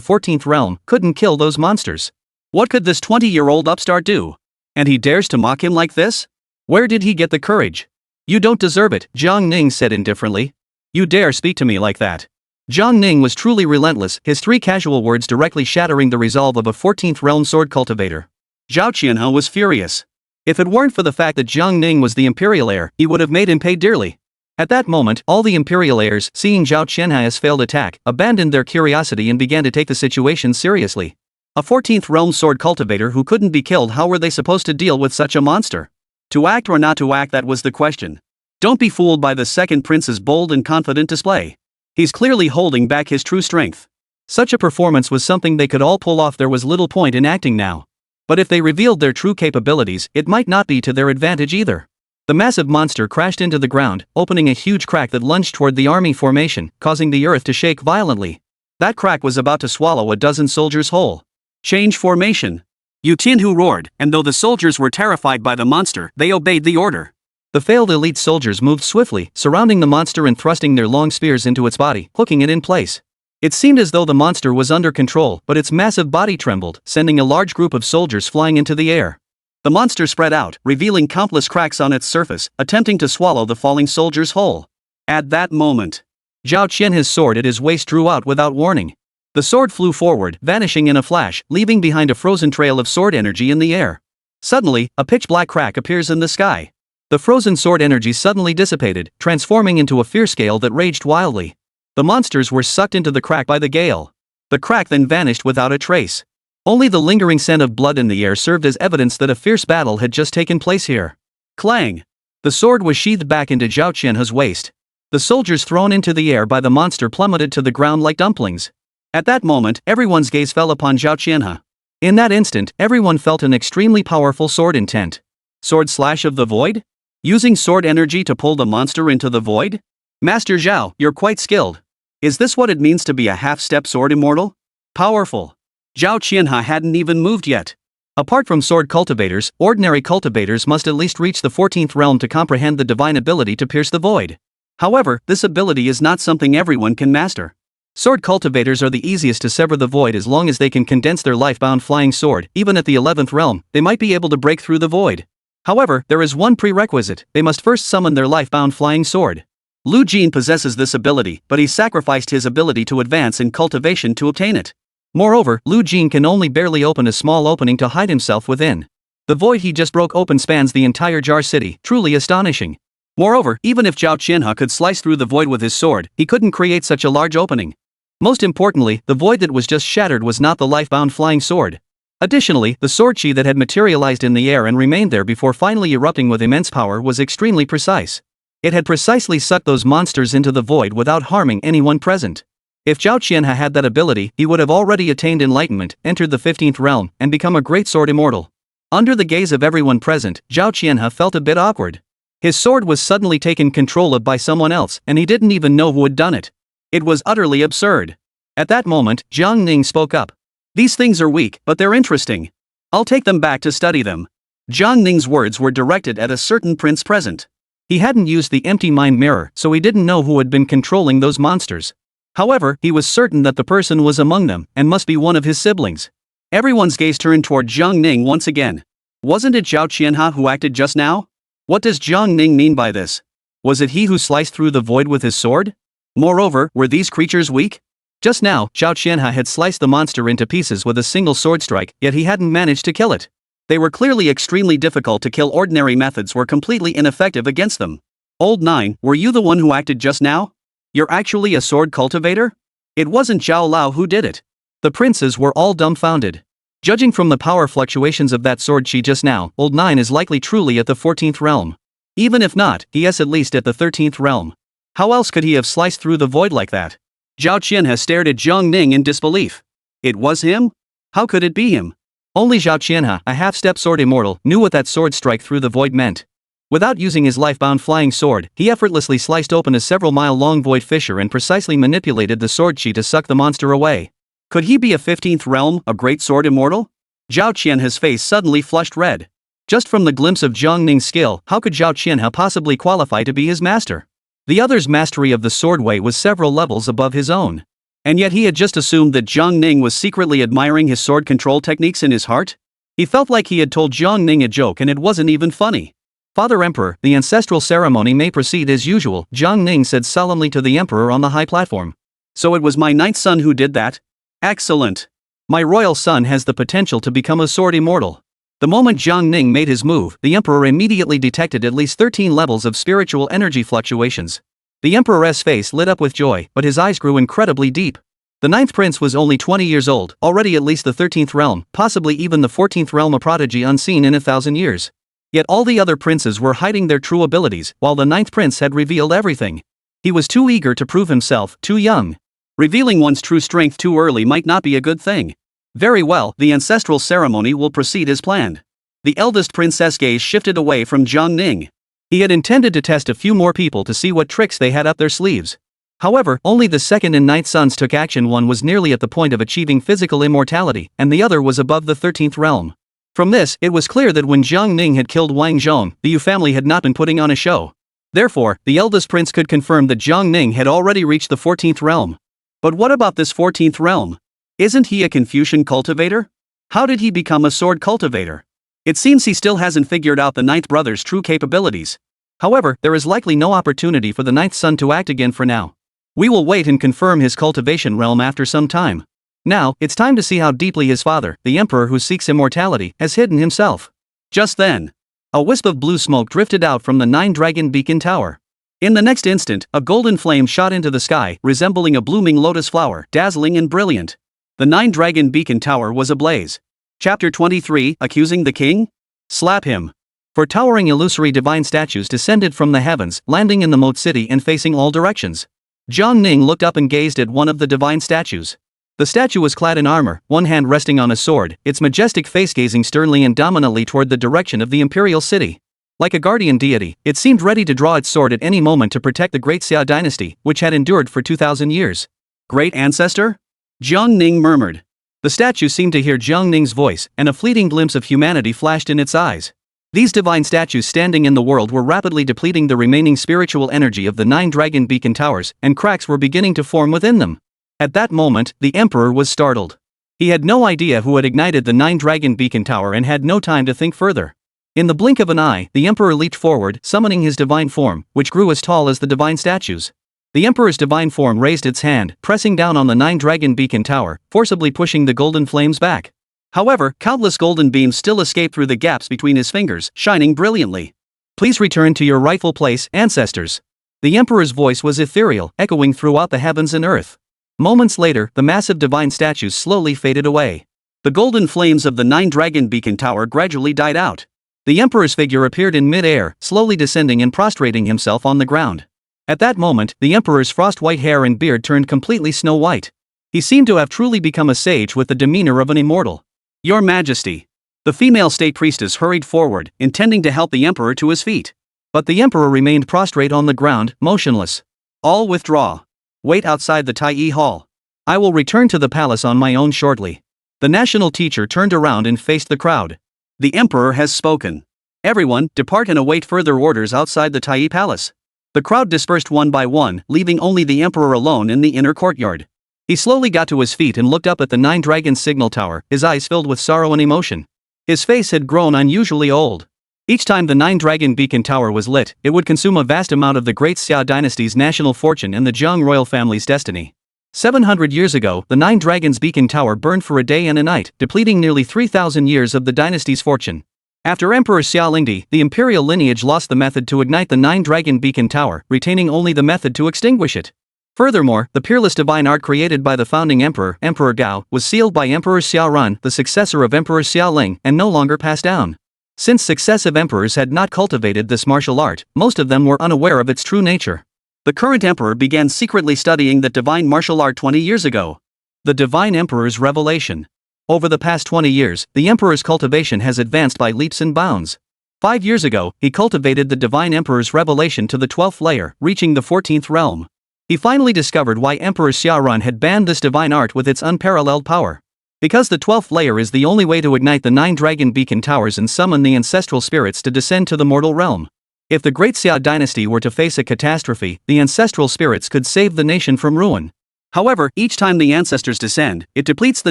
A: 14th realm, couldn't kill those monsters. What could this 20-year-old upstart do? And he dares to mock him like this? Where did he get the courage? You don't deserve it, Jiang Ning said indifferently. You dare speak to me like that? Jiang Ning was truly relentless, his 3 casual words directly shattering the resolve of a 14th realm sword cultivator. Zhao Qianhe was furious. If it weren't for the fact that Jiang Ning was the imperial heir, he would have made him pay dearly. At that moment, all the imperial heirs, seeing Zhao Qianhe's failed attack, abandoned their curiosity and began to take the situation seriously. A 14th realm sword cultivator who couldn't be killed, how were they supposed to deal with such a monster? To act or not to act, that was the question. Don't be fooled by the second prince's bold and confident display. He's clearly holding back his true strength. Such a performance was something they could all pull off. There was little point in acting now. But if they revealed their true capabilities, it might not be to their advantage either. The massive monster crashed into the ground, opening a huge crack that lunged toward the army formation, causing the earth to shake violently. That crack was about to swallow a dozen soldiers whole. Change formation. Yu Tianhu roared, and though the soldiers were terrified by the monster, they obeyed the order. The failed elite soldiers moved swiftly, surrounding the monster and thrusting their long spears into its body, hooking it in place. It seemed as though the monster was under control, but its massive body trembled, sending a large group of soldiers flying into the air. The monster spread out, revealing countless cracks on its surface, attempting to swallow the falling soldiers whole. At that moment, Zhao Qianhe's sword at his waist drew out without warning. The sword flew forward, vanishing in a flash, leaving behind a frozen trail of sword energy in the air. Suddenly, a pitch-black crack appears in the sky. The frozen sword energy suddenly dissipated, transforming into a fierce gale that raged wildly. The monsters were sucked into the crack by the gale. The crack then vanished without a trace. Only the lingering scent of blood in the air served as evidence that a fierce battle had just taken place here. Clang! The sword was sheathed back into Zhao Qianhe's waist. The soldiers thrown into the air by the monster plummeted to the ground like dumplings. At that moment, everyone's gaze fell upon Zhao Qianhe. In that instant, everyone felt an extremely powerful sword intent. Sword slash of the void? Using sword energy to pull the monster into the void? Master Zhao, you're quite skilled. Is this what it means to be a half-step sword immortal? Powerful. Zhao Qianhe hadn't even moved yet. Apart from sword cultivators, ordinary cultivators must at least reach the 14th realm to comprehend the divine ability to pierce the void. However, this ability is not something everyone can master. Sword cultivators are the easiest to sever the void as long as they can condense their life-bound flying sword. Even at the 11th realm, they might be able to break through the void. However, there is one prerequisite: they must first summon their life-bound flying sword. Lu Jin possesses this ability, but he sacrificed his ability to advance in cultivation to obtain it. Moreover, Lu Jin can only barely open a small opening to hide himself within. The void he just broke open spans the entire Jar City, truly astonishing. Moreover, even if Zhao Qianhe could slice through the void with his sword, he couldn't create such a large opening. Most importantly, the void that was just shattered was not the life-bound flying sword. Additionally, the sword chi that had materialized in the air and remained there before finally erupting with immense power was extremely precise. It had precisely sucked those monsters into the void without harming anyone present. If Zhao Qianhe had that ability, he would have already attained enlightenment, entered the 15th realm, and become a great sword immortal. Under the gaze of everyone present, Zhao Qianhe felt a bit awkward. His sword was suddenly taken control of by someone else, and he didn't even know who had done it. It was utterly absurd. At that moment, Jiang Ning spoke up. These things are weak, but they're interesting. I'll take them back to study them. Jiang Ning's words were directed at a certain prince present. He hadn't used the empty mind mirror, so he didn't know who had been controlling those monsters. However, he was certain that the person was among them, and must be one of his siblings. Everyone's gaze turned toward Jiang Ning once again. Wasn't it Zhao Qianhe who acted just now? What does Jiang Ning mean by this? Was it he who sliced through the void with his sword? Moreover, were these creatures weak? Just now, Zhao Qianhe had sliced the monster into pieces with a single sword strike, yet he hadn't managed to kill it. They were clearly extremely difficult to kill. Ordinary methods were completely ineffective against them. Old Nine, were you the one who acted just now? You're actually a sword cultivator? It wasn't Zhao Lao who did it. The princes were all dumbfounded. Judging from the power fluctuations of that sword chi just now, Old Nine is likely truly at the 14th realm. Even if not, he is at least at the 13th realm. How else could he have sliced through the void like that? Zhao Qianhe stared at Jiang Ning in disbelief. It was him? How could it be him? Only Zhao Qianhe, a half-step sword immortal, knew what that sword strike through the void meant. Without using his life-bound flying sword, he effortlessly sliced open a several-mile-long void fissure and precisely manipulated the sword chi to suck the monster away. Could he be a 15th realm, a great sword immortal? Zhao Qianhe's face suddenly flushed red. Just from the glimpse of Jiang Ning's skill, how could Zhao Qianhao possibly qualify to be his master? The other's mastery of the sword way was several levels above his own. And yet he had just assumed that Jiang Ning was secretly admiring his sword control techniques in his heart? He felt like he had told Jiang Ning a joke and it wasn't even funny. Father Emperor, the ancestral ceremony may proceed as usual, Jiang Ning said solemnly to the emperor on the high platform. So it was my ninth son who did that? Excellent. My royal son has the potential to become a sword immortal. The moment Jiang Ning made his move, the emperor immediately detected at least 13 levels of spiritual energy fluctuations. The emperor's face lit up with joy, but his eyes grew incredibly deep. The ninth prince was only 20 years old, already at least the 13th realm, possibly even the 14th realm, a prodigy unseen in 1,000 years. Yet all the other princes were hiding their true abilities, while the ninth prince had revealed everything. He was too eager to prove himself, too young. Revealing one's true strength too early might not be a good thing. Very well, the ancestral ceremony will proceed as planned. The eldest princess' gaze shifted away from Jiang Ning. He had intended to test a few more people to see what tricks they had up their sleeves. However, only the second and ninth sons took action. One was nearly at the point of achieving physical immortality, and the other was above the 13th realm. From this, it was clear that when Jiang Ning had killed Wang Zhong, the Yu family had not been putting on a show. Therefore, the eldest prince could confirm that Jiang Ning had already reached the 14th realm. But what about this 14th realm? Isn't he a Confucian cultivator? How did he become a sword cultivator? It seems he still hasn't figured out the ninth brother's true capabilities. However, there is likely no opportunity for the ninth son to act again for now. We will wait and confirm his cultivation realm after some time. Now, it's time to see how deeply his father, the emperor who seeks immortality, has hidden himself. Just then, a wisp of blue smoke drifted out from the nine-dragon beacon tower. In the next instant, a golden flame shot into the sky, resembling a blooming lotus flower, dazzling and brilliant. The nine-dragon beacon tower was ablaze. Chapter 23, Accusing the King? Slap him. For towering illusory divine statues descended from the heavens, landing in the moat city and facing all directions. Jiang Ning looked up and gazed at one of the divine statues. The statue was clad in armor, one hand resting on a sword, its majestic face gazing sternly and dominantly toward the direction of the imperial city. Like a guardian deity, it seemed ready to draw its sword at any moment to protect the great Xia dynasty, which had endured for 2,000 years. Great ancestor? Jiang Ning murmured. The statue seemed to hear Jiang Ning's voice, and a fleeting glimpse of humanity flashed in its eyes. These divine statues standing in the world were rapidly depleting the remaining spiritual energy of the nine-dragon beacon towers, and cracks were beginning to form within them. At that moment, the emperor was startled. He had no idea who had ignited the nine-dragon beacon tower and had no time to think further. In the blink of an eye, the emperor leaped forward, summoning his divine form, which grew as tall as the divine statues. The emperor's divine form raised its hand, pressing down on the nine-dragon beacon tower, forcibly pushing the golden flames back. However, countless golden beams still escaped through the gaps between his fingers, shining brilliantly. Please return to your rightful place, ancestors. The emperor's voice was ethereal, echoing throughout the heavens and earth. Moments later, the massive divine statues slowly faded away. The golden flames of the nine-dragon beacon tower gradually died out. The emperor's figure appeared in mid-air, slowly descending and prostrating himself on the ground. At that moment, the emperor's frost-white hair and beard turned completely snow-white. He seemed to have truly become a sage with the demeanor of an immortal. Your Majesty. The female state priestess hurried forward, intending to help the emperor to his feet. But the emperor remained prostrate on the ground, motionless. All withdraw. Wait outside the Tai Hall. I will return to the palace on my own shortly. The national teacher turned around and faced the crowd. The emperor has spoken. Everyone, depart and await further orders outside the Tai palace. The crowd dispersed one by one, leaving only the emperor alone in the inner courtyard. He slowly got to his feet and looked up at the Nine Dragons signal tower, his eyes filled with sorrow and emotion. His face had grown unusually old. Each time the Nine-Dragon Beacon Tower was lit, it would consume a vast amount of the great Xia dynasty's national fortune and the Zheng royal family's destiny. 700 years ago, the Nine Dragons Beacon Tower burned for a day and a night, depleting nearly 3,000 years of the dynasty's fortune. After Emperor Xia Lingdi, the imperial lineage lost the method to ignite the Nine-Dragon Beacon Tower, retaining only the method to extinguish it. Furthermore, the peerless divine art created by the founding emperor, Emperor Gao, was sealed by Emperor Xia Run, the successor of Emperor Xia Ling, and no longer passed down. Since successive emperors had not cultivated this martial art, most of them were unaware of its true nature. The current emperor began secretly studying that divine martial art 20 years ago. The divine emperor's revelation. Over the past 20 years, the emperor's cultivation has advanced by leaps and bounds. 5 years ago, he cultivated the divine emperor's revelation to the 12th layer, reaching the 14th realm. He finally discovered why Emperor Xia Run had banned this divine art with its unparalleled power. Because the 12th layer is the only way to ignite the 9 dragon beacon towers and summon the ancestral spirits to descend to the mortal realm. If the Great Xia dynasty were to face a catastrophe, the ancestral spirits could save the nation from ruin. However, each time the ancestors descend, it depletes the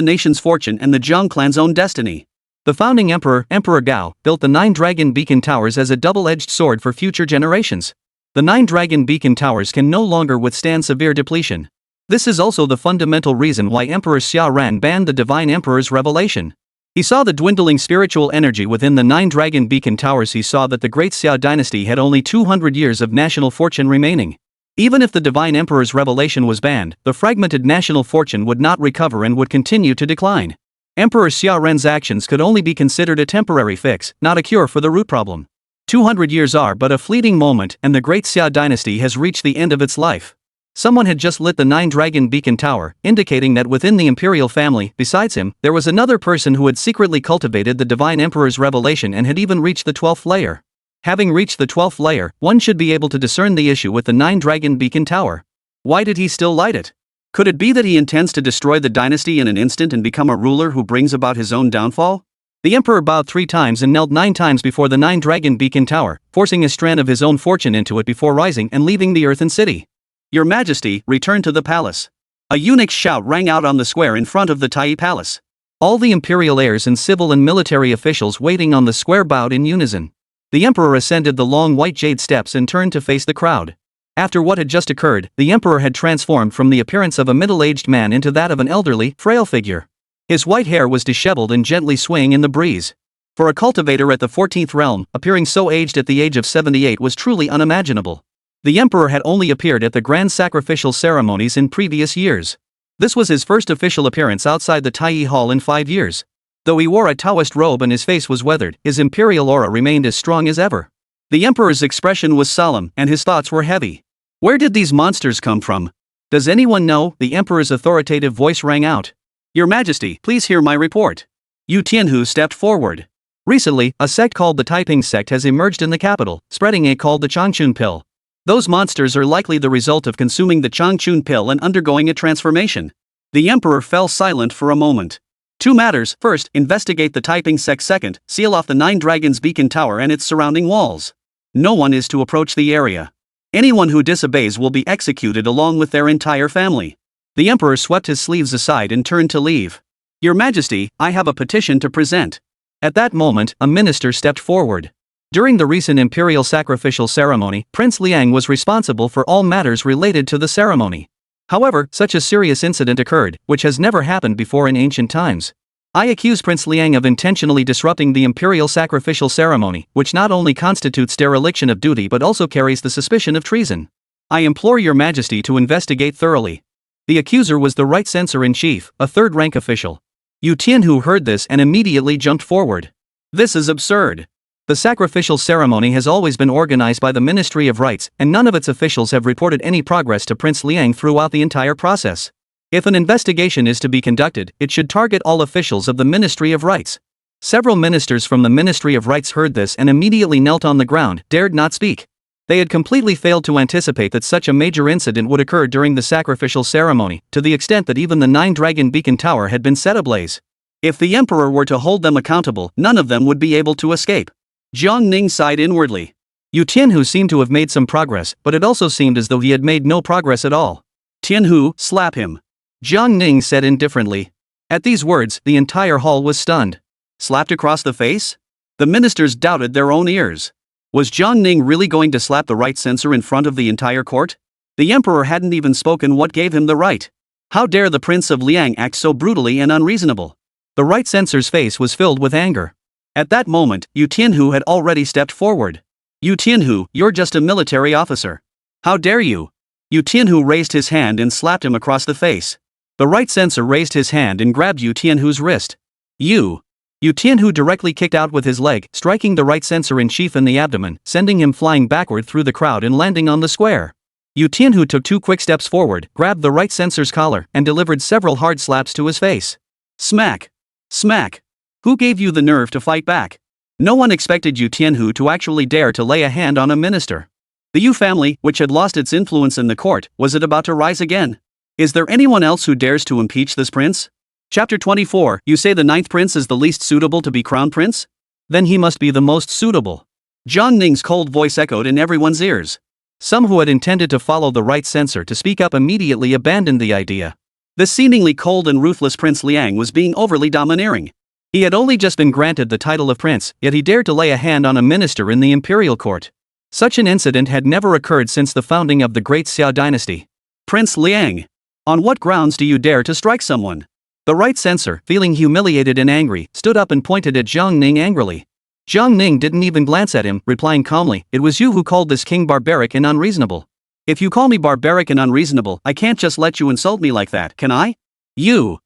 A: nation's fortune and the Zhang clan's own destiny. The founding emperor, Emperor Gao, built the 9 dragon beacon towers as a double-edged sword for future generations. The 9 dragon beacon towers can no longer withstand severe depletion. This is also the fundamental reason why Emperor Xia Ran banned the Divine Emperor's revelation. He saw the dwindling spiritual energy within the 9 dragon beacon towers. He saw that the Great Xia dynasty had only 200 years of national fortune remaining. Even if the Divine Emperor's revelation was banned, the fragmented national fortune would not recover and would continue to decline. Emperor Xia Ren's actions could only be considered a temporary fix, not a cure for the root problem. 200 years are but a fleeting moment, and the Great Xia dynasty has reached the end of its life. Someone had just lit the 9 dragon beacon tower, indicating that within the imperial family, besides him, there was another person who had secretly cultivated the Divine Emperor's revelation and had even reached the 12th layer. Having reached the 12th layer, one should be able to discern the issue with the 9 dragon beacon tower. Why did he still light it? Could it be that he intends to destroy the dynasty in an instant and become a ruler who brings about his own downfall? The emperor bowed 3 times and knelt 9 times before the 9 dragon beacon tower, forcing a strand of his own fortune into it before rising and leaving the earthen city. Your Majesty, return to the palace. A eunuch's shout rang out on the square in front of the Tai palace. All the imperial heirs and civil and military officials waiting on the square bowed in unison. The emperor ascended the long white jade steps and turned to face the crowd. After what had just occurred, the emperor had transformed from the appearance of a middle-aged man into that of an elderly, frail figure. His white hair was disheveled and gently swaying in the breeze. For a cultivator at the 14th realm, appearing so aged at the age of 78 was truly unimaginable. The emperor had only appeared at the grand sacrificial ceremonies in previous years. This was his first official appearance outside the Tai Hall in 5 years. Though he wore a Taoist robe and his face was weathered, his imperial aura remained as strong as ever. The emperor's expression was solemn, and his thoughts were heavy. Where did these monsters come from? Does anyone know? The emperor's authoritative voice rang out. Your Majesty, please hear my report. Yu Tianhu stepped forward. Recently, a sect called the Taiping sect has emerged in the capital, spreading a called the Changchun pill. Those monsters are likely the result of consuming the Changchun pill and undergoing a transformation. The emperor fell silent for a moment. 2 matters. First, investigate the Taiping sect. Second, seal off the 9 Dragons Beacon Tower and its surrounding walls. No one is to approach the area. Anyone who disobeys will be executed along with their entire family. The emperor swept his sleeves aside and turned to leave. Your Majesty, I have a petition to present. At that moment, a minister stepped forward. During the recent imperial sacrificial ceremony, Prince Liang was responsible for all matters related to the ceremony. However, such a serious incident occurred, which has never happened before in ancient times. I accuse Prince Liang of intentionally disrupting the imperial sacrificial ceremony, which not only constitutes dereliction of duty but also carries the suspicion of treason. I implore your Majesty to investigate thoroughly. The accuser was the right censor-in-chief, a third-rank official. Yu Tianhu heard this and immediately jumped forward. This is absurd. The sacrificial ceremony has always been organized by the Ministry of Rites, and none of its officials have reported any progress to Prince Liang throughout the entire process. If an investigation is to be conducted, it should target all officials of the Ministry of Rites. Several ministers from the Ministry of Rites heard this and immediately knelt on the ground, dared not speak. They had completely failed to anticipate that such a major incident would occur during the sacrificial ceremony, to the extent that even the 9 Dragon Beacon Tower had been set ablaze. If the emperor were to hold them accountable, none of them would be able to escape. Jiang Ning sighed inwardly. Yu Tianhu seemed to have made some progress, but it also seemed as though he had made no progress at all. Tianhu, slap him. Jiang Ning said indifferently. At these words, the entire hall was stunned. Slapped across the face? The ministers doubted their own ears. Was Jiang Ning really going to slap the right censor in front of the entire court? The emperor hadn't even spoken. What gave him the right? How dare the Prince of Liang act so brutally and unreasonable? The right censor's face was filled with anger. At that moment, Yu Tianhu had already stepped forward. Yu Tianhu, you're just a military officer. How dare you? Yu Tianhu raised his hand and slapped him across the face. The right censor raised his hand and grabbed Yu Tianhu's wrist. Yu Tianhu directly kicked out with his leg, striking the right censor-in-chief in the abdomen, sending him flying backward through the crowd and landing on the square. Yu Tianhu took 2 quick steps forward, grabbed the right censor's collar, and delivered several hard slaps to his face. Smack! Smack! Who gave you the nerve to fight back? No one expected Yu Tianhu to actually dare to lay a hand on a minister. The Yu family, which had lost its influence in the court, was it about to rise again? Is there anyone else who dares to impeach this prince? Chapter 24, you say the ninth prince is the least suitable to be crown prince? Then he must be the most suitable. Jiang Ning's cold voice echoed in everyone's ears. Some who had intended to follow the right censor to speak up immediately abandoned the idea. The seemingly cold and ruthless Prince Liang was being overly domineering. He had only just been granted the title of prince, yet he dared to lay a hand on a minister in the imperial court. Such an incident had never occurred since the founding of the Great Xia dynasty. Prince Liang, on what grounds do you dare to strike someone? The right censor, feeling humiliated and angry, stood up and pointed at Jiang Ning angrily. Jiang Ning didn't even glance at him, replying calmly, "It was you who called this king barbaric and unreasonable. If you call me barbaric and unreasonable, I can't just let you insult me like that, can I? You're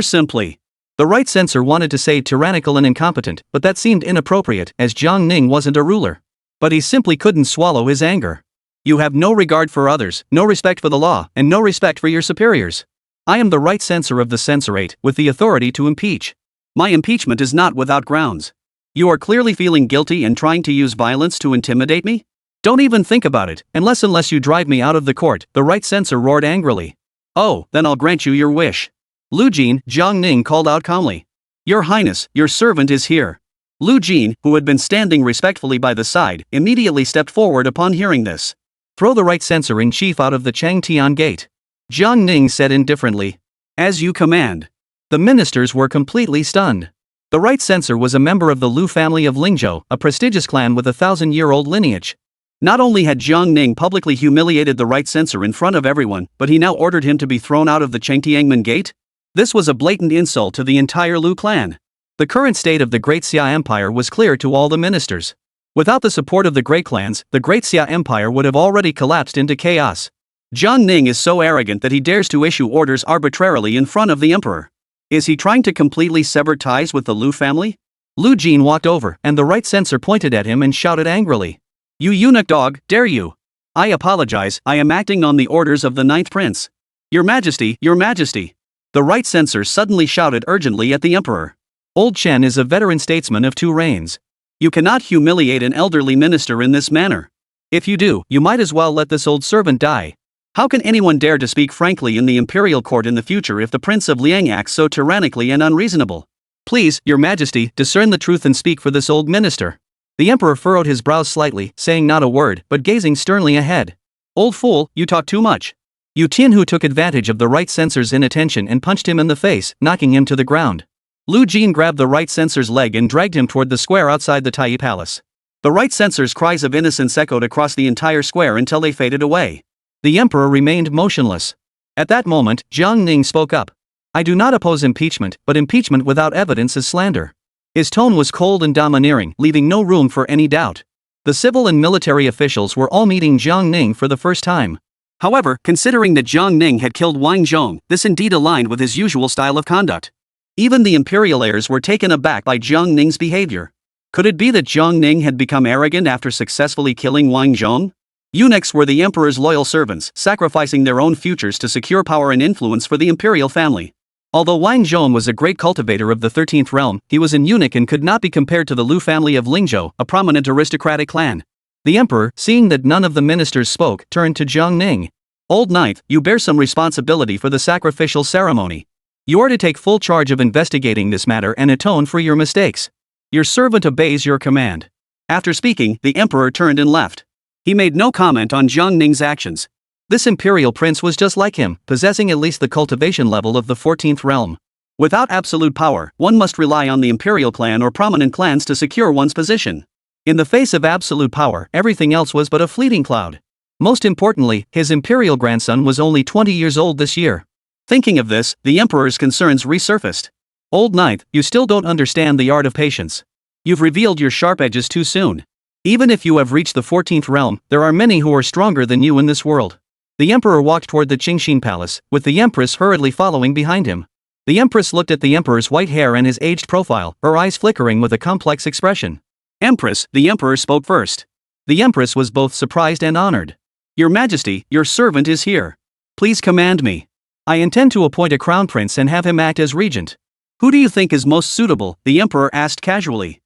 A: simply..." The right censor wanted to say tyrannical and incompetent, but that seemed inappropriate, as Jiang Ning wasn't a ruler. But he simply couldn't swallow his anger. You have no regard for others, no respect for the law, and no respect for your superiors. I am the right censor of the censorate, with the authority to impeach. My impeachment is not without grounds. You are clearly feeling guilty and trying to use violence to intimidate me? Don't even think about it, unless you drive me out of the court, the right censor roared angrily. Oh, then I'll grant you your wish. Lu Jin, Jiang Ning called out calmly. Your Highness, your servant is here. Lu Jin, who had been standing respectfully by the side, immediately stepped forward upon hearing this. Throw the right censor-in-chief out of the Changtian gate. Jiang Ning said indifferently. As you command. The ministers were completely stunned. The right censor was a member of the Lu family of Lingzhou, a prestigious clan with a 1,000-year-old lineage. Not only had Jiang Ning publicly humiliated the right censor in front of everyone, but he now ordered him to be thrown out of the Changtiangmen gate? This was a blatant insult to the entire Lu clan. The current state of the Great Xia Empire was clear to all the ministers. Without the support of the great clans, the Great Xia Empire would have already collapsed into chaos. Jiang Ning is so arrogant that he dares to issue orders arbitrarily in front of the emperor. Is he trying to completely sever ties with the Lu family? Lu Jin walked over, and the right censor pointed at him and shouted angrily. You eunuch dog, dare you! I apologize, I am acting on the orders of the ninth prince. Your Majesty, your Majesty! The right censor suddenly shouted urgently at the emperor. Old Chen is a veteran statesman of 2 reigns. You cannot humiliate an elderly minister in this manner. If you do, you might as well let this old servant die. How can anyone dare to speak frankly in the imperial court in the future if the Prince of Liang acts so tyrannically and unreasonable? Please, your Majesty, discern the truth and speak for this old minister. The emperor furrowed his brows slightly, saying not a word, but gazing sternly ahead. Old fool, you talk too much. Yu Tianhu took advantage of the right censor's inattention and punched him in the face, knocking him to the ground. Lu Jin grabbed the right censor's leg and dragged him toward the square outside the Tai Palace. The right censor's cries of innocence echoed across the entire square until they faded away. The emperor remained motionless. At that moment, Jiang Ning spoke up. I do not oppose impeachment, but impeachment without evidence is slander. His tone was cold and domineering, leaving no room for any doubt. The civil and military officials were all meeting Jiang Ning for the first time. However, considering that Jiang Ning had killed Wang Zhong, this indeed aligned with his usual style of conduct. Even the imperial heirs were taken aback by Jiang Ning's behavior. Could it be that Jiang Ning had become arrogant after successfully killing Wang Zhong? Eunuchs were the emperor's loyal servants, sacrificing their own futures to secure power and influence for the imperial family. Although Wang Zhong was a great cultivator of the 13th realm, he was an eunuch and could not be compared to the Lu family of Lingzhou, a prominent aristocratic clan. The emperor, seeing that none of the ministers spoke, turned to Jiang Ning. Old knight, you bear some responsibility for the sacrificial ceremony. You are to take full charge of investigating this matter and atone for your mistakes. Your servant obeys your command. After speaking, the emperor turned and left. He made no comment on Jiang Ning's actions. This imperial prince was just like him, possessing at least the cultivation level of the 14th realm. Without absolute power, one must rely on the imperial clan or prominent clans to secure one's position. In the face of absolute power, everything else was but a fleeting cloud. Most importantly, his imperial grandson was only 20 years old this year. Thinking of this, the emperor's concerns resurfaced. Old knight, you still don't understand the art of patience. You've revealed your sharp edges too soon. Even if you have reached the 14th realm, there are many who are stronger than you in this world. The emperor walked toward the Qingxin palace, with the empress hurriedly following behind him. The empress looked at the emperor's white hair and his aged profile, her eyes flickering with a complex expression. Empress, the emperor spoke first. The empress was both surprised and honored. Your Majesty, your servant is here. Please command me. I intend to appoint a crown prince and have him act as regent. Who do you think is most suitable? The emperor asked casually.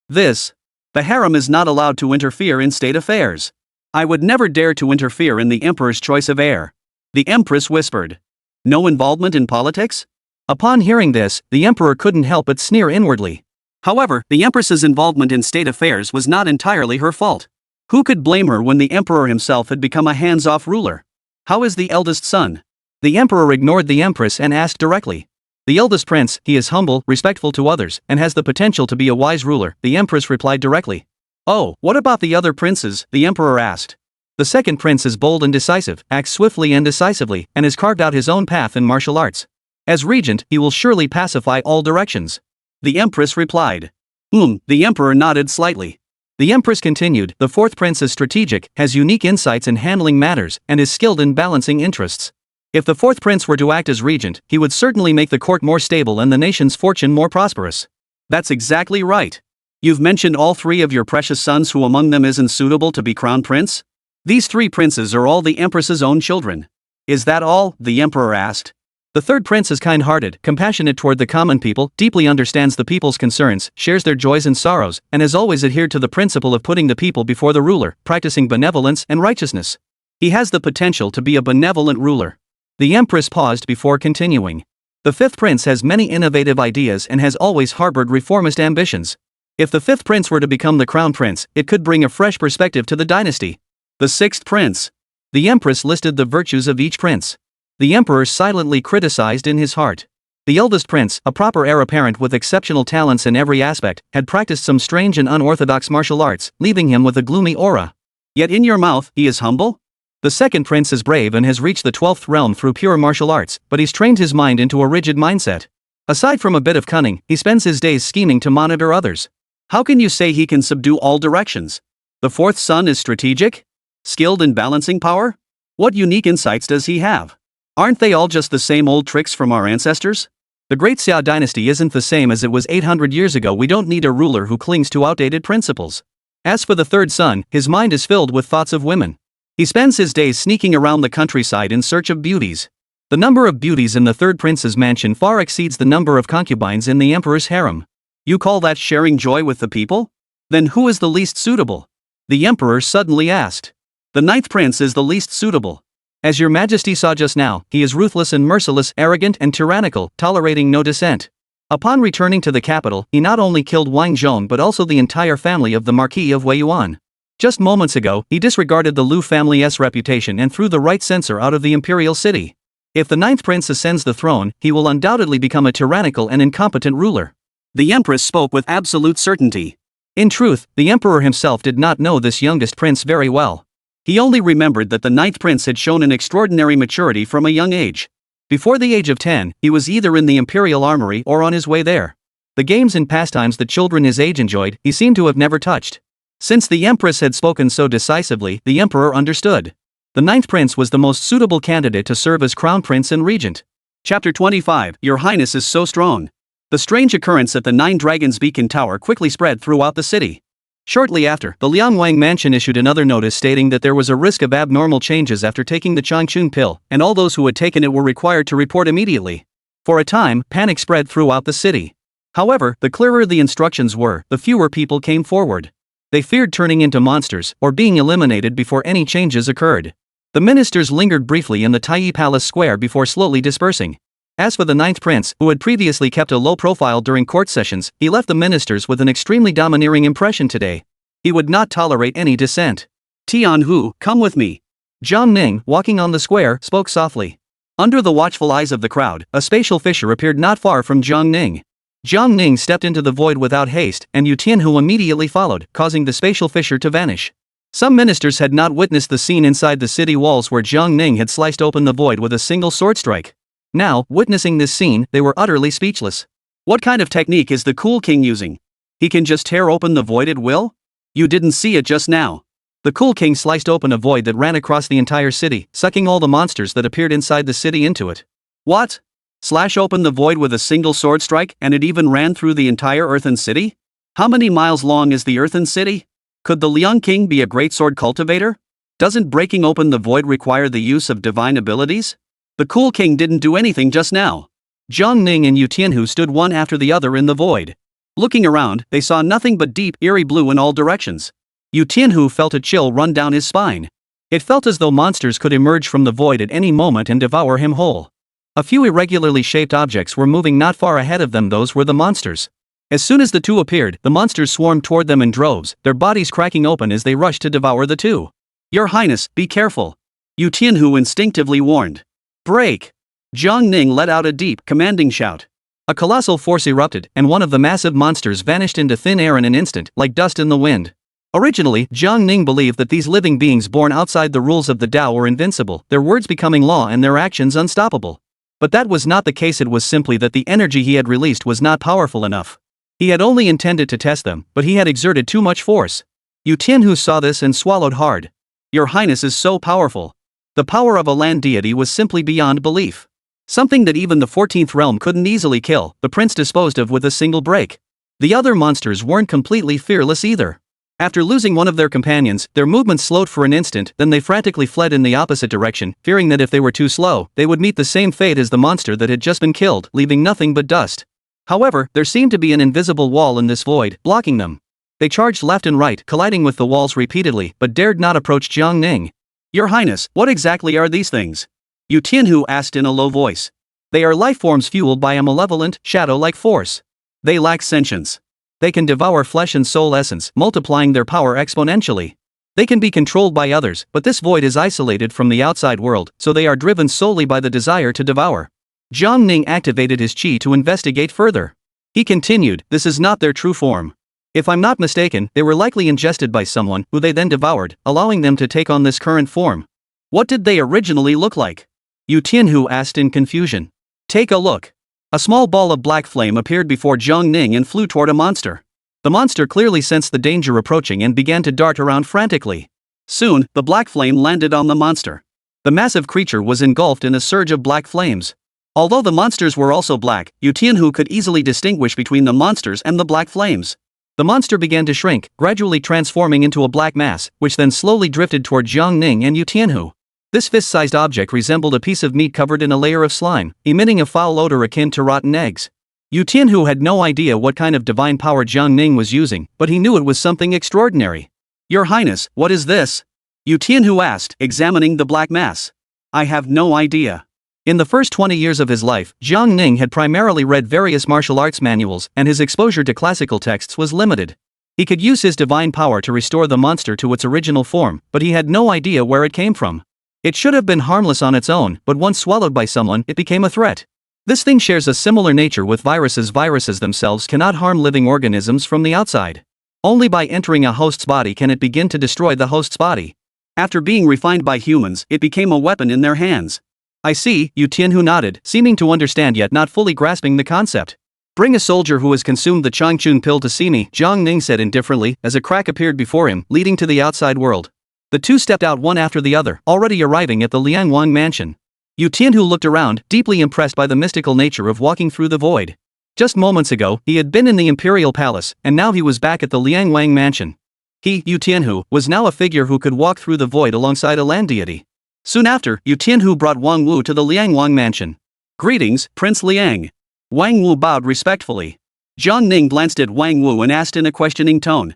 A: This. The harem is not allowed to interfere in state affairs. I would never dare to interfere in the emperor's choice of heir. The empress whispered. No involvement in politics? Upon hearing this, the emperor couldn't help but sneer inwardly. However, the empress's involvement in state affairs was not entirely her fault. Who could blame her when the emperor himself had become a hands-off ruler? How is the eldest son? The emperor ignored the empress and asked directly. The eldest prince, he is humble, respectful to others, and has the potential to be a wise ruler, the empress replied directly. Oh, what about the other princes? The emperor asked. The second prince is bold and decisive, acts swiftly and decisively, and has carved out his own path in martial arts. As regent, he will surely pacify all directions. The empress replied. The emperor nodded slightly. The empress continued, the fourth prince is strategic, has unique insights in handling matters, and is skilled in balancing interests. If the fourth prince were to act as regent, he would certainly make the court more stable and the nation's fortune more prosperous. That's exactly right. You've mentioned all three of your precious sons, who among them isn't suitable to be crown prince? These three princes are all the empress's own children. Is that all? The emperor asked. The third prince is kind-hearted, compassionate toward the common people, deeply understands the people's concerns, shares their joys and sorrows, and has always adhered to the principle of putting the people before the ruler, practicing benevolence and righteousness. He has the potential to be a benevolent ruler. The empress paused before continuing. The fifth prince has many innovative ideas and has always harbored reformist ambitions. If the fifth prince were to become the crown prince, it could bring a fresh perspective to the dynasty. The sixth prince. The empress listed the virtues of each prince. The emperor silently criticized in his heart. The eldest prince, a proper heir apparent with exceptional talents in every aspect, had practiced some strange and unorthodox martial arts, leaving him with a gloomy aura. Yet in your mouth, he is humble? The second prince is brave and has reached the 12th realm through pure martial arts, but he's trained his mind into a rigid mindset. Aside from a bit of cunning, he spends his days scheming to monitor others. How can you say he can subdue all directions? The fourth son is strategic? Skilled in balancing power? What unique insights does he have? Aren't they all just the same old tricks from our ancestors? The Great Xia dynasty isn't the same as it was 800 years ago. We don't need a ruler who clings to outdated principles. As for the third son, his mind is filled with thoughts of women. He spends his days sneaking around the countryside in search of beauties. The number of beauties in the third prince's mansion far exceeds the number of concubines in the emperor's harem. You call that sharing joy with the people? Then who is the least suitable? The emperor suddenly asked. The ninth prince is the least suitable. As your majesty saw just now, he is ruthless and merciless, arrogant and tyrannical, tolerating no dissent. Upon returning to the capital, he not only killed Wang Zhong but also the entire family of the Marquis of Weiyuan. Just moments ago, he disregarded the Lu family's reputation and threw the right censor out of the imperial city. If the ninth prince ascends the throne, he will undoubtedly become a tyrannical and incompetent ruler. The empress spoke with absolute certainty. In truth, the emperor himself did not know this youngest prince very well. He only remembered that the ninth prince had shown an extraordinary maturity from a young age. Before the age of 10, he was either in the imperial armory or on his way there. The games and pastimes that children his age enjoyed, he seemed to have never touched. Since the empress had spoken so decisively, the emperor understood. The ninth prince was the most suitable candidate to serve as crown prince and regent. Chapter 25. Your Highness is so strong. The strange occurrence at the Nine Dragons Beacon Tower quickly spread throughout the city. Shortly after, the Liangwang mansion issued another notice stating that there was a risk of abnormal changes after taking the Changchun pill, and all those who had taken it were required to report immediately. For a time, panic spread throughout the city. However, the clearer the instructions were, the fewer people came forward. They feared turning into monsters, or being eliminated before any changes occurred. The ministers lingered briefly in the Taiyi Palace Square before slowly dispersing. As for the ninth prince, who had previously kept a low profile during court sessions, he left the ministers with an extremely domineering impression today. He would not tolerate any dissent. Tianhu, come with me. Zhang Ning, walking on the square, spoke softly. Under the watchful eyes of the crowd, a spatial fissure appeared not far from Zhang Ning. Zhang Ning stepped into the void without haste, and Yu Tianhu immediately followed, causing the spatial fissure to vanish. Some ministers had not witnessed the scene inside the city walls where Zhang Ning had sliced open the void with a single sword strike. Now, witnessing this scene, they were utterly speechless. What kind of technique is the Cool King using? He can just tear open the void at will? You didn't see it just now. The Cool King sliced open a void that ran across the entire city, sucking all the monsters that appeared inside the city into it. What? Slash open the void with a single sword strike, and it even ran through the entire earthen city? How many miles long is the earthen city? Could the Liang King be a great sword cultivator? Doesn't breaking open the void require the use of divine abilities? The Cool King didn't do anything just now. Zhang Ning and Yu Tianhu stood one after the other in the void. Looking around, they saw nothing but deep, eerie blue in all directions. Yu Tianhu felt a chill run down his spine. It felt as though monsters could emerge from the void at any moment and devour him whole. A few irregularly shaped objects were moving not far ahead of them. Those were the monsters. As soon as the two appeared, the monsters swarmed toward them in droves, their bodies cracking open as they rushed to devour the two. Your Highness, be careful. Yu Tianhu instinctively warned. Break! Jiang Ning let out a deep, commanding shout. A colossal force erupted, and one of the massive monsters vanished into thin air in an instant, like dust in the wind. Originally, Jiang Ning believed that these living beings born outside the rules of the Tao were invincible, their words becoming law and their actions unstoppable. But that was not the case. It was simply that the energy he had released was not powerful enough. He had only intended to test them, but he had exerted too much force. Yu Tianhu saw this and swallowed hard. Your Highness is so powerful. The power of a land deity was simply beyond belief. Something that even the 14th realm couldn't easily kill, the prince disposed of with a single break. The other monsters weren't completely fearless either. After losing one of their companions, their movements slowed for an instant, then they frantically fled in the opposite direction, fearing that if they were too slow, they would meet the same fate as the monster that had just been killed, leaving nothing but dust. However, there seemed to be an invisible wall in this void, blocking them. They charged left and right, colliding with the walls repeatedly, but dared not approach Jiang Ning. Your Highness, what exactly are these things? Yu Tianhu asked in a low voice. They are life forms fueled by a malevolent, shadow-like force. They lack sentience. They can devour flesh and soul essence, multiplying their power exponentially. They can be controlled by others, but this void is isolated from the outside world, so they are driven solely by the desire to devour. Jiang Ning activated his qi to investigate further. He continued, this is not their true form. If I'm not mistaken, they were likely ingested by someone, who they then devoured, allowing them to take on this current form. What did they originally look like? Yu Tianhu asked in confusion. Take a look. A small ball of black flame appeared before Jiang Ning and flew toward a monster. The monster clearly sensed the danger approaching and began to dart around frantically. Soon, the black flame landed on the monster. The massive creature was engulfed in a surge of black flames. Although the monsters were also black, Yu Tianhu could easily distinguish between the monsters and the black flames. The monster began to shrink, gradually transforming into a black mass, which then slowly drifted toward Jiang Ning and Yu Tianhu. This fist-sized object resembled a piece of meat covered in a layer of slime, emitting a foul odor akin to rotten eggs. Yu Tianhu had no idea what kind of divine power Jiang Ning was using, but he knew it was something extraordinary. Your Highness, what is this? Yu Tianhu asked, examining the black mass. I have no idea. In the first 20 years of his life, Jiang Ning had primarily read various martial arts manuals, and his exposure to classical texts was limited. He could use his divine power to restore the monster to its original form, but he had no idea where it came from. It should have been harmless on its own, but once swallowed by someone, it became a threat. This thing shares a similar nature with viruses. Viruses themselves cannot harm living organisms from the outside. Only by entering a host's body can it begin to destroy the host's body. After being refined by humans, it became a weapon in their hands. I see, Yu Tianhu nodded, seeming to understand yet not fully grasping the concept. Bring a soldier who has consumed the Changchun pill to see me, Jiang Ning said indifferently, as a crack appeared before him, leading to the outside world. The two stepped out one after the other, already arriving at the Liangwang mansion. Yu Tianhu looked around, deeply impressed by the mystical nature of walking through the void. Just moments ago, he had been in the imperial palace, and now he was back at the Liangwang mansion. He, Yu Tianhu, was now a figure who could walk through the void alongside a land deity. Soon after, Yu Tianhu brought Wang Wu to the Liangwang mansion. Greetings, Prince Liang. Wang Wu bowed respectfully. Jiang Ning glanced at Wang Wu and asked in a questioning tone.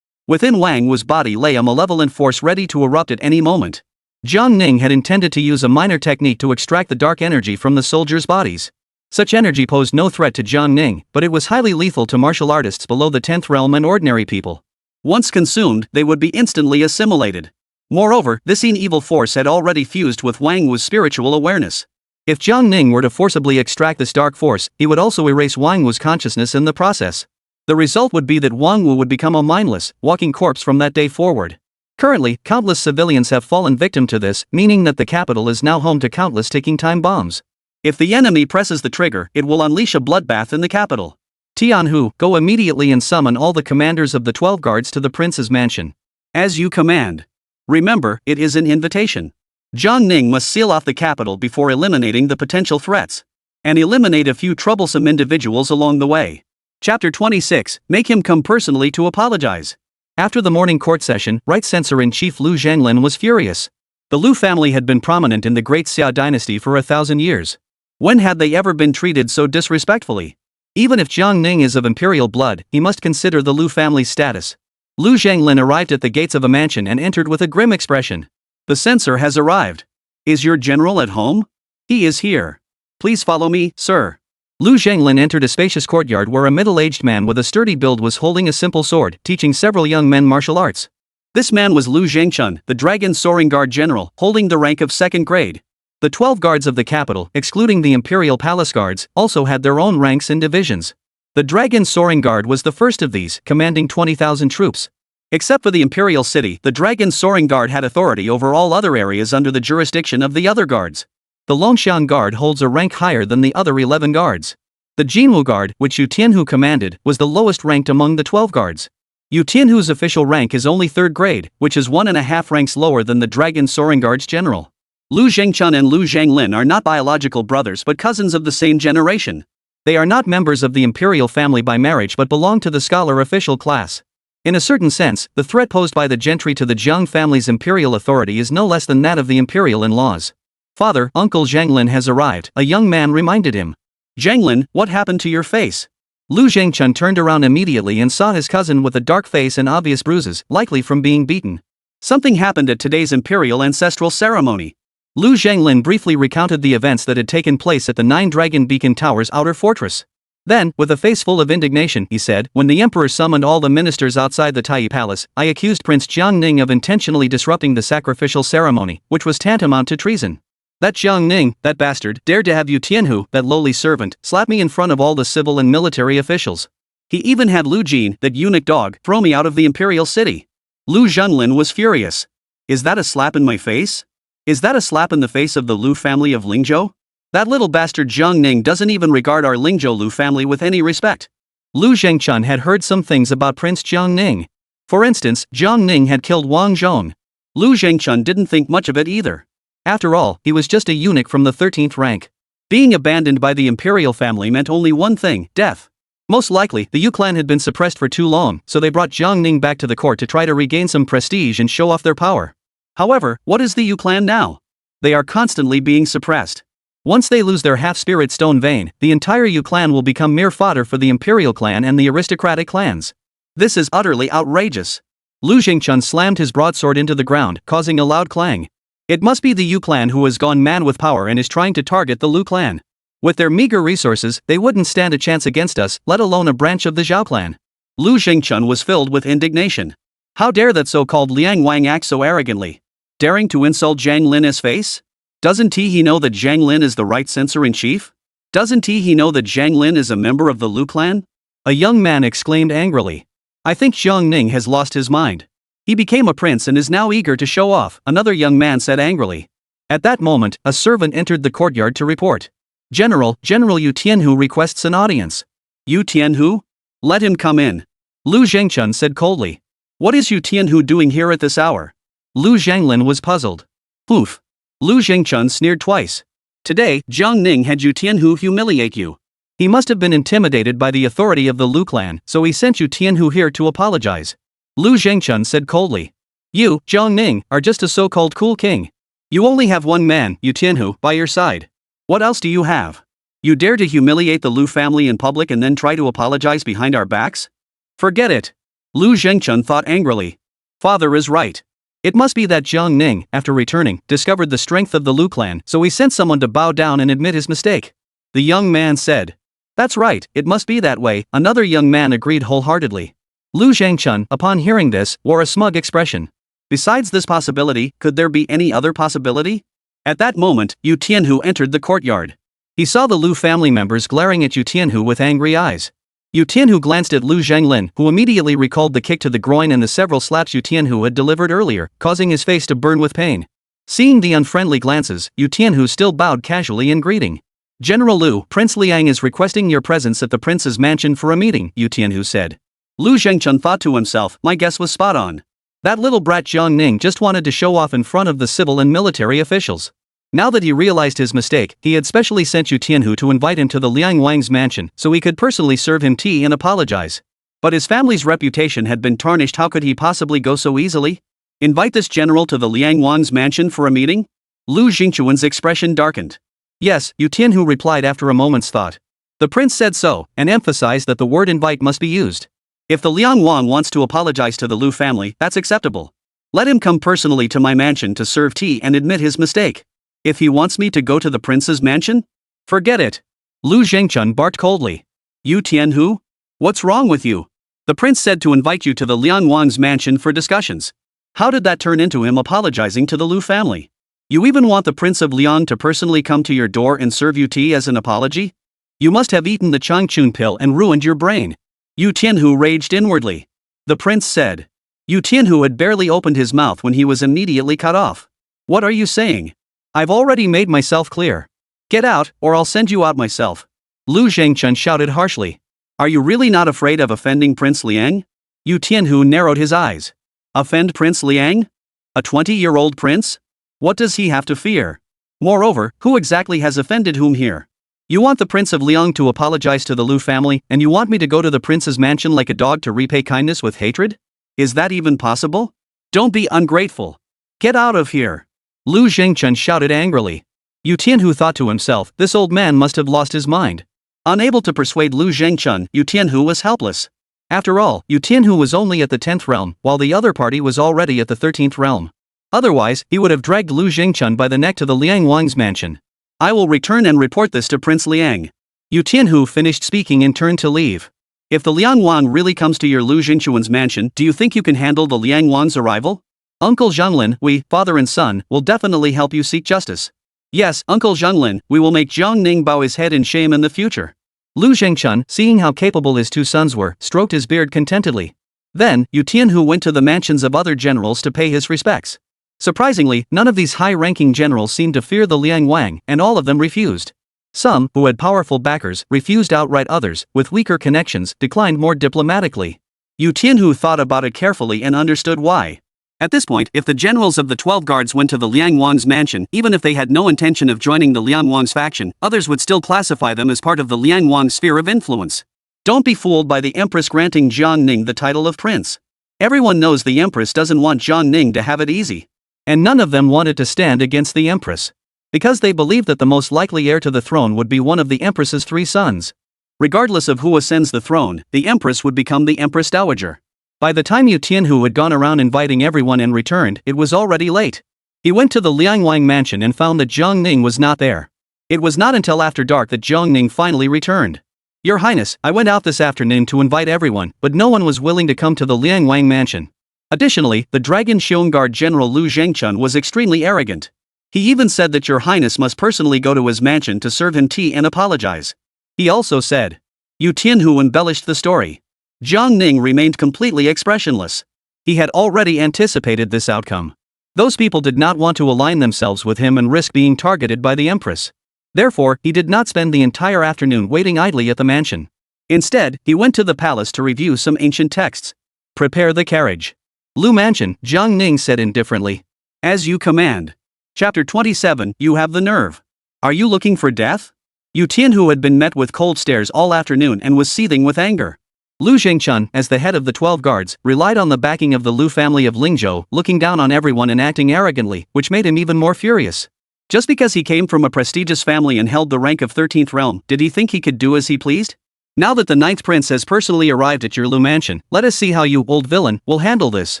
A: Within Wang Wu's body lay a malevolent force ready to erupt at any moment. Jiang Ning had intended to use a minor technique to extract the dark energy from the soldiers' bodies. Such energy posed no threat to Jiang Ning, but it was highly lethal to martial artists below the 10th realm and ordinary people. Once consumed, they would be instantly assimilated. Moreover, this evil force had already fused with Wang Wu's spiritual awareness. If Jiang Ning were to forcibly extract this dark force, he would also erase Wang Wu's consciousness in the process. The result would be that Wang Wu would become a mindless, walking corpse from that day forward. Currently, countless civilians have fallen victim to this, meaning that the capital is now home to countless ticking time bombs. If the enemy presses the trigger, it will unleash a bloodbath in the capital. Tianhu, go immediately and summon all the commanders of the 12 guards to the prince's mansion. As you command. Remember, it is an invitation. Jiang Ning must seal off the capital before eliminating the potential threats. And eliminate a few troublesome individuals along the way. Chapter 26, make him come personally to apologize. After the morning court session, Right Censor-in-Chief Lu Zhanglin was furious. The Lu family had been prominent in the Great Xia dynasty for 1,000 years. When had they ever been treated so disrespectfully? Even if Jiang Ning is of imperial blood, he must consider the Lu family's status. Lu Zhanglin arrived at the gates of a mansion and entered with a grim expression. The censor has arrived. Is your general at home? He is here. Please follow me, sir. Lu Zhanglin entered a spacious courtyard where a middle-aged man with a sturdy build was holding a simple sword, teaching several young men martial arts. This man was Lu Zhengchun, the Dragon Soaring Guard General, holding the rank of 2nd grade. The 12 guards of the capital, excluding the Imperial Palace Guards, also had their own ranks and divisions. The Dragon Soaring Guard was the first of these, commanding 20,000 troops. Except for the Imperial City, the Dragon Soaring Guard had authority over all other areas under the jurisdiction of the other guards. The Longshan Guard holds a rank higher than the other 11 guards. The Jinwu Guard, which Yu Tianhu commanded, was the lowest ranked among the 12 guards. Yu Tianhu's official rank is only 3rd grade, which is 1.5 ranks lower than the Dragon Soaring Guard's general. Lu Zhengchun and Lu Zhanglin are not biological brothers but cousins of the same generation. They are not members of the imperial family by marriage but belong to the scholar official class. In a certain sense, the threat posed by the gentry to the Jiang family's imperial authority is no less than that of the imperial in-laws. Father, Uncle Zhanglin has arrived, a young man reminded him. Zhanglin, what happened to your face? Lu Zhengchun turned around immediately and saw his cousin with a dark face and obvious bruises, likely from being beaten. Something happened at today's imperial ancestral ceremony. Lu Zhanglin briefly recounted the events that had taken place at the 9-Dragon Beacon Tower's outer fortress. Then, with a face full of indignation, he said, when the emperor summoned all the ministers outside the Tai Palace, I accused Prince Jiang Ning of intentionally disrupting the sacrificial ceremony, which was tantamount to treason. That Jiang Ning, that bastard, dared to have Yu Tianhu, that lowly servant, slap me in front of all the civil and military officials. He even had Lu Jin, that eunuch dog, throw me out of the imperial city. Lu Zhanglin was furious. Is that a slap in my face? Is that a slap in the face of the Lu family of Lingzhou? That little bastard Jiang Ning doesn't even regard our Lingzhou Lu family with any respect. Lu Zhengchun had heard some things about Prince Jiang Ning. For instance, Jiang Ning had killed Wang Zhong. Lu Zhengchun didn't think much of it either. After all, he was just a eunuch from the 13th rank. Being abandoned by the imperial family meant only one thing, death. Most likely, the Yu clan had been suppressed for too long, so they brought Jiang Ning back to the court to try to regain some prestige and show off their power. However, what is the Yu clan now? They are constantly being suppressed. Once they lose their half-spirit stone vein, the entire Yu clan will become mere fodder for the imperial clan and the aristocratic clans. This is utterly outrageous. Lu Zhengchun slammed his broadsword into the ground, causing a loud clang. It must be the Yu clan who has gone mad with power and is trying to target the Lu clan. With their meager resources, they wouldn't stand a chance against us, let alone a branch of the Zhao clan. Lu Zhengchun was filled with indignation. How dare that so-called Liang Wang act so arrogantly? Daring to insult Zhang Lin's face? Doesn't he know that Zhang Lin is the right censor-in-chief? Doesn't he know that Zhang Lin is a member of the Lu clan? A young man exclaimed angrily. I think Jiang Ning has lost his mind. He became a prince and is now eager to show off, another young man said angrily. At that moment, a servant entered the courtyard to report. General Yu Tianhu requests an audience. Yu Tianhu? Let him come in. Lu Zhengchun said coldly. What is Yu Tianhu doing here at this hour? Lu Zhanglin was puzzled. Oof. Lu Zhengchun sneered twice. Today, Jiang Ning had Yu Tianhu humiliate you. He must have been intimidated by the authority of the Lu clan, so he sent Yu Tianhu here to apologize. Lu Zhengchun said coldly. You, Jiang Ning, are just a so-called cool king. You only have one man, Yu Tianhu, by your side. What else do you have? You dare to humiliate the Lu family in public and then try to apologize behind our backs? Forget it. Lu Zhengchun thought angrily. Father is right. It must be that Jiang Ning, after returning, discovered the strength of the Lu clan, so he sent someone to bow down and admit his mistake. The young man said. That's right, it must be that way, another young man agreed wholeheartedly. Lu Zhengchun, upon hearing this, wore a smug expression. Besides this possibility, could there be any other possibility? At that moment, Yu Tianhu entered the courtyard. He saw the Lu family members glaring at Yu Tianhu with angry eyes. Yu Tianhu glanced at Lu Zhanglin, who immediately recalled the kick to the groin and the several slaps Yu Tianhu had delivered earlier, causing his face to burn with pain. Seeing the unfriendly glances, Yu Tianhu still bowed casually in greeting. General Lu, Prince Liang is requesting your presence at the prince's mansion for a meeting, Yu Tianhu said. Lu Zhengchun thought to himself, my guess was spot on. That little brat Jiang Ning just wanted to show off in front of the civil and military officials. Now that he realized his mistake, he had specially sent Yu Tianhu to invite him to the Liang Wang's mansion so he could personally serve him tea and apologize. But his family's reputation had been tarnished. How could he possibly go so easily? Invite this general to the Liang Wang's mansion for a meeting? Lu Jingchuan's expression darkened. Yes, Yu Tianhu replied after a moment's thought. The prince said so, and emphasized that the word invite must be used. If the Liang Wang wants to apologize to the Lu family, that's acceptable. Let him come personally to my mansion to serve tea and admit his mistake. If he wants me to go to the prince's mansion? Forget it. Lu Zhengchun barked coldly. You Tianhu? What's wrong with you? The prince said to invite you to the Liang Wang's mansion for discussions. How did that turn into him apologizing to the Lu family? You even want the Prince of Liang to personally come to your door and serve you tea as an apology? You must have eaten the Changchun pill and ruined your brain. Yu Tianhu raged inwardly. The prince said. Yu Tianhu had barely opened his mouth when he was immediately cut off. What are you saying? I've already made myself clear. Get out, or I'll send you out myself. Lu Zhengchun shouted harshly. Are you really not afraid of offending Prince Liang? Yu Tianhu narrowed his eyes. Offend Prince Liang? A 20-year-old prince? What does he have to fear? Moreover, who exactly has offended whom here? You want the Prince of Liang to apologize to the Lu family, and you want me to go to the prince's mansion like a dog to repay kindness with hatred? Is that even possible? Don't be ungrateful. Get out of here. Lu Zhengchun shouted angrily. Yu Tianhu thought to himself, this old man must have lost his mind. Unable to persuade Lu Zhengchun, Yu Tianhu was helpless. After all, Yu Tianhu was only at the 10th realm, while the other party was already at the 13th realm. Otherwise, he would have dragged Lu Zhengchun by the neck to the Liang Wang's mansion. I will return and report this to Prince Liang. Yu Tianhu finished speaking and turned to leave. If the Liang Wang really comes to your Lu Zhengchun's mansion, do you think you can handle the Liang Wang's arrival? Uncle Zhonglin, we, father and son, will definitely help you seek justice. Yes, Uncle Zhonglin, we will make Zhang Ning bow his head in shame in the future. Lu Zhengchun, seeing how capable his two sons were, stroked his beard contentedly. Then, Yu Tianhu went to the mansions of other generals to pay his respects. Surprisingly, none of these high-ranking generals seemed to fear the Liang Wang, and all of them refused. Some, who had powerful backers, refused outright. Others, with weaker connections, declined more diplomatically. Yu Tianhu thought about it carefully and understood why. At this point, if the generals of the 12 guards went to the Liang Wang's mansion, even if they had no intention of joining the Liang Wang's faction, others would still classify them as part of the Liang Wang's sphere of influence. Don't be fooled by the Empress granting Zhang Ning the title of prince. Everyone knows the Empress doesn't want Zhang Ning to have it easy. And none of them wanted to stand against the Empress. Because they believed that the most likely heir to the throne would be one of the Empress's 3 sons. Regardless of who ascends the throne, the Empress would become the Empress Dowager. By the time Yu Tianhu had gone around inviting everyone and returned, it was already late. He went to the Liang Wang mansion and found that Zhang Ning was not there. It was not until after dark that Zhang Ning finally returned. Your Highness, I went out this afternoon to invite everyone, but no one was willing to come to the Liang Wang mansion. Additionally, the Dragon Xiong Guard General Lu Zhengchun was extremely arrogant. He even said that Your Highness must personally go to his mansion to serve him tea and apologize. He also said. Yu Tianhu embellished the story. Zhang Ning remained completely expressionless. He had already anticipated this outcome. Those people did not want to align themselves with him and risk being targeted by the Empress. Therefore, he did not spend the entire afternoon waiting idly at the mansion. Instead, he went to the palace to review some ancient texts. Prepare the carriage. Lu Mansion, Zhang Ning said indifferently. As you command. Chapter 27, You have the nerve. Are you looking for death? Yu Tianhu had been met with cold stares all afternoon and was seething with anger. Lu Zhengchun, as the head of the 12 guards, relied on the backing of the Lu family of Lingzhou, looking down on everyone and acting arrogantly, which made him even more furious. Just because he came from a prestigious family and held the rank of 13th realm, did he think he could do as he pleased? Now that the 9th prince has personally arrived at your Lu mansion, let us see how you, old villain, will handle this.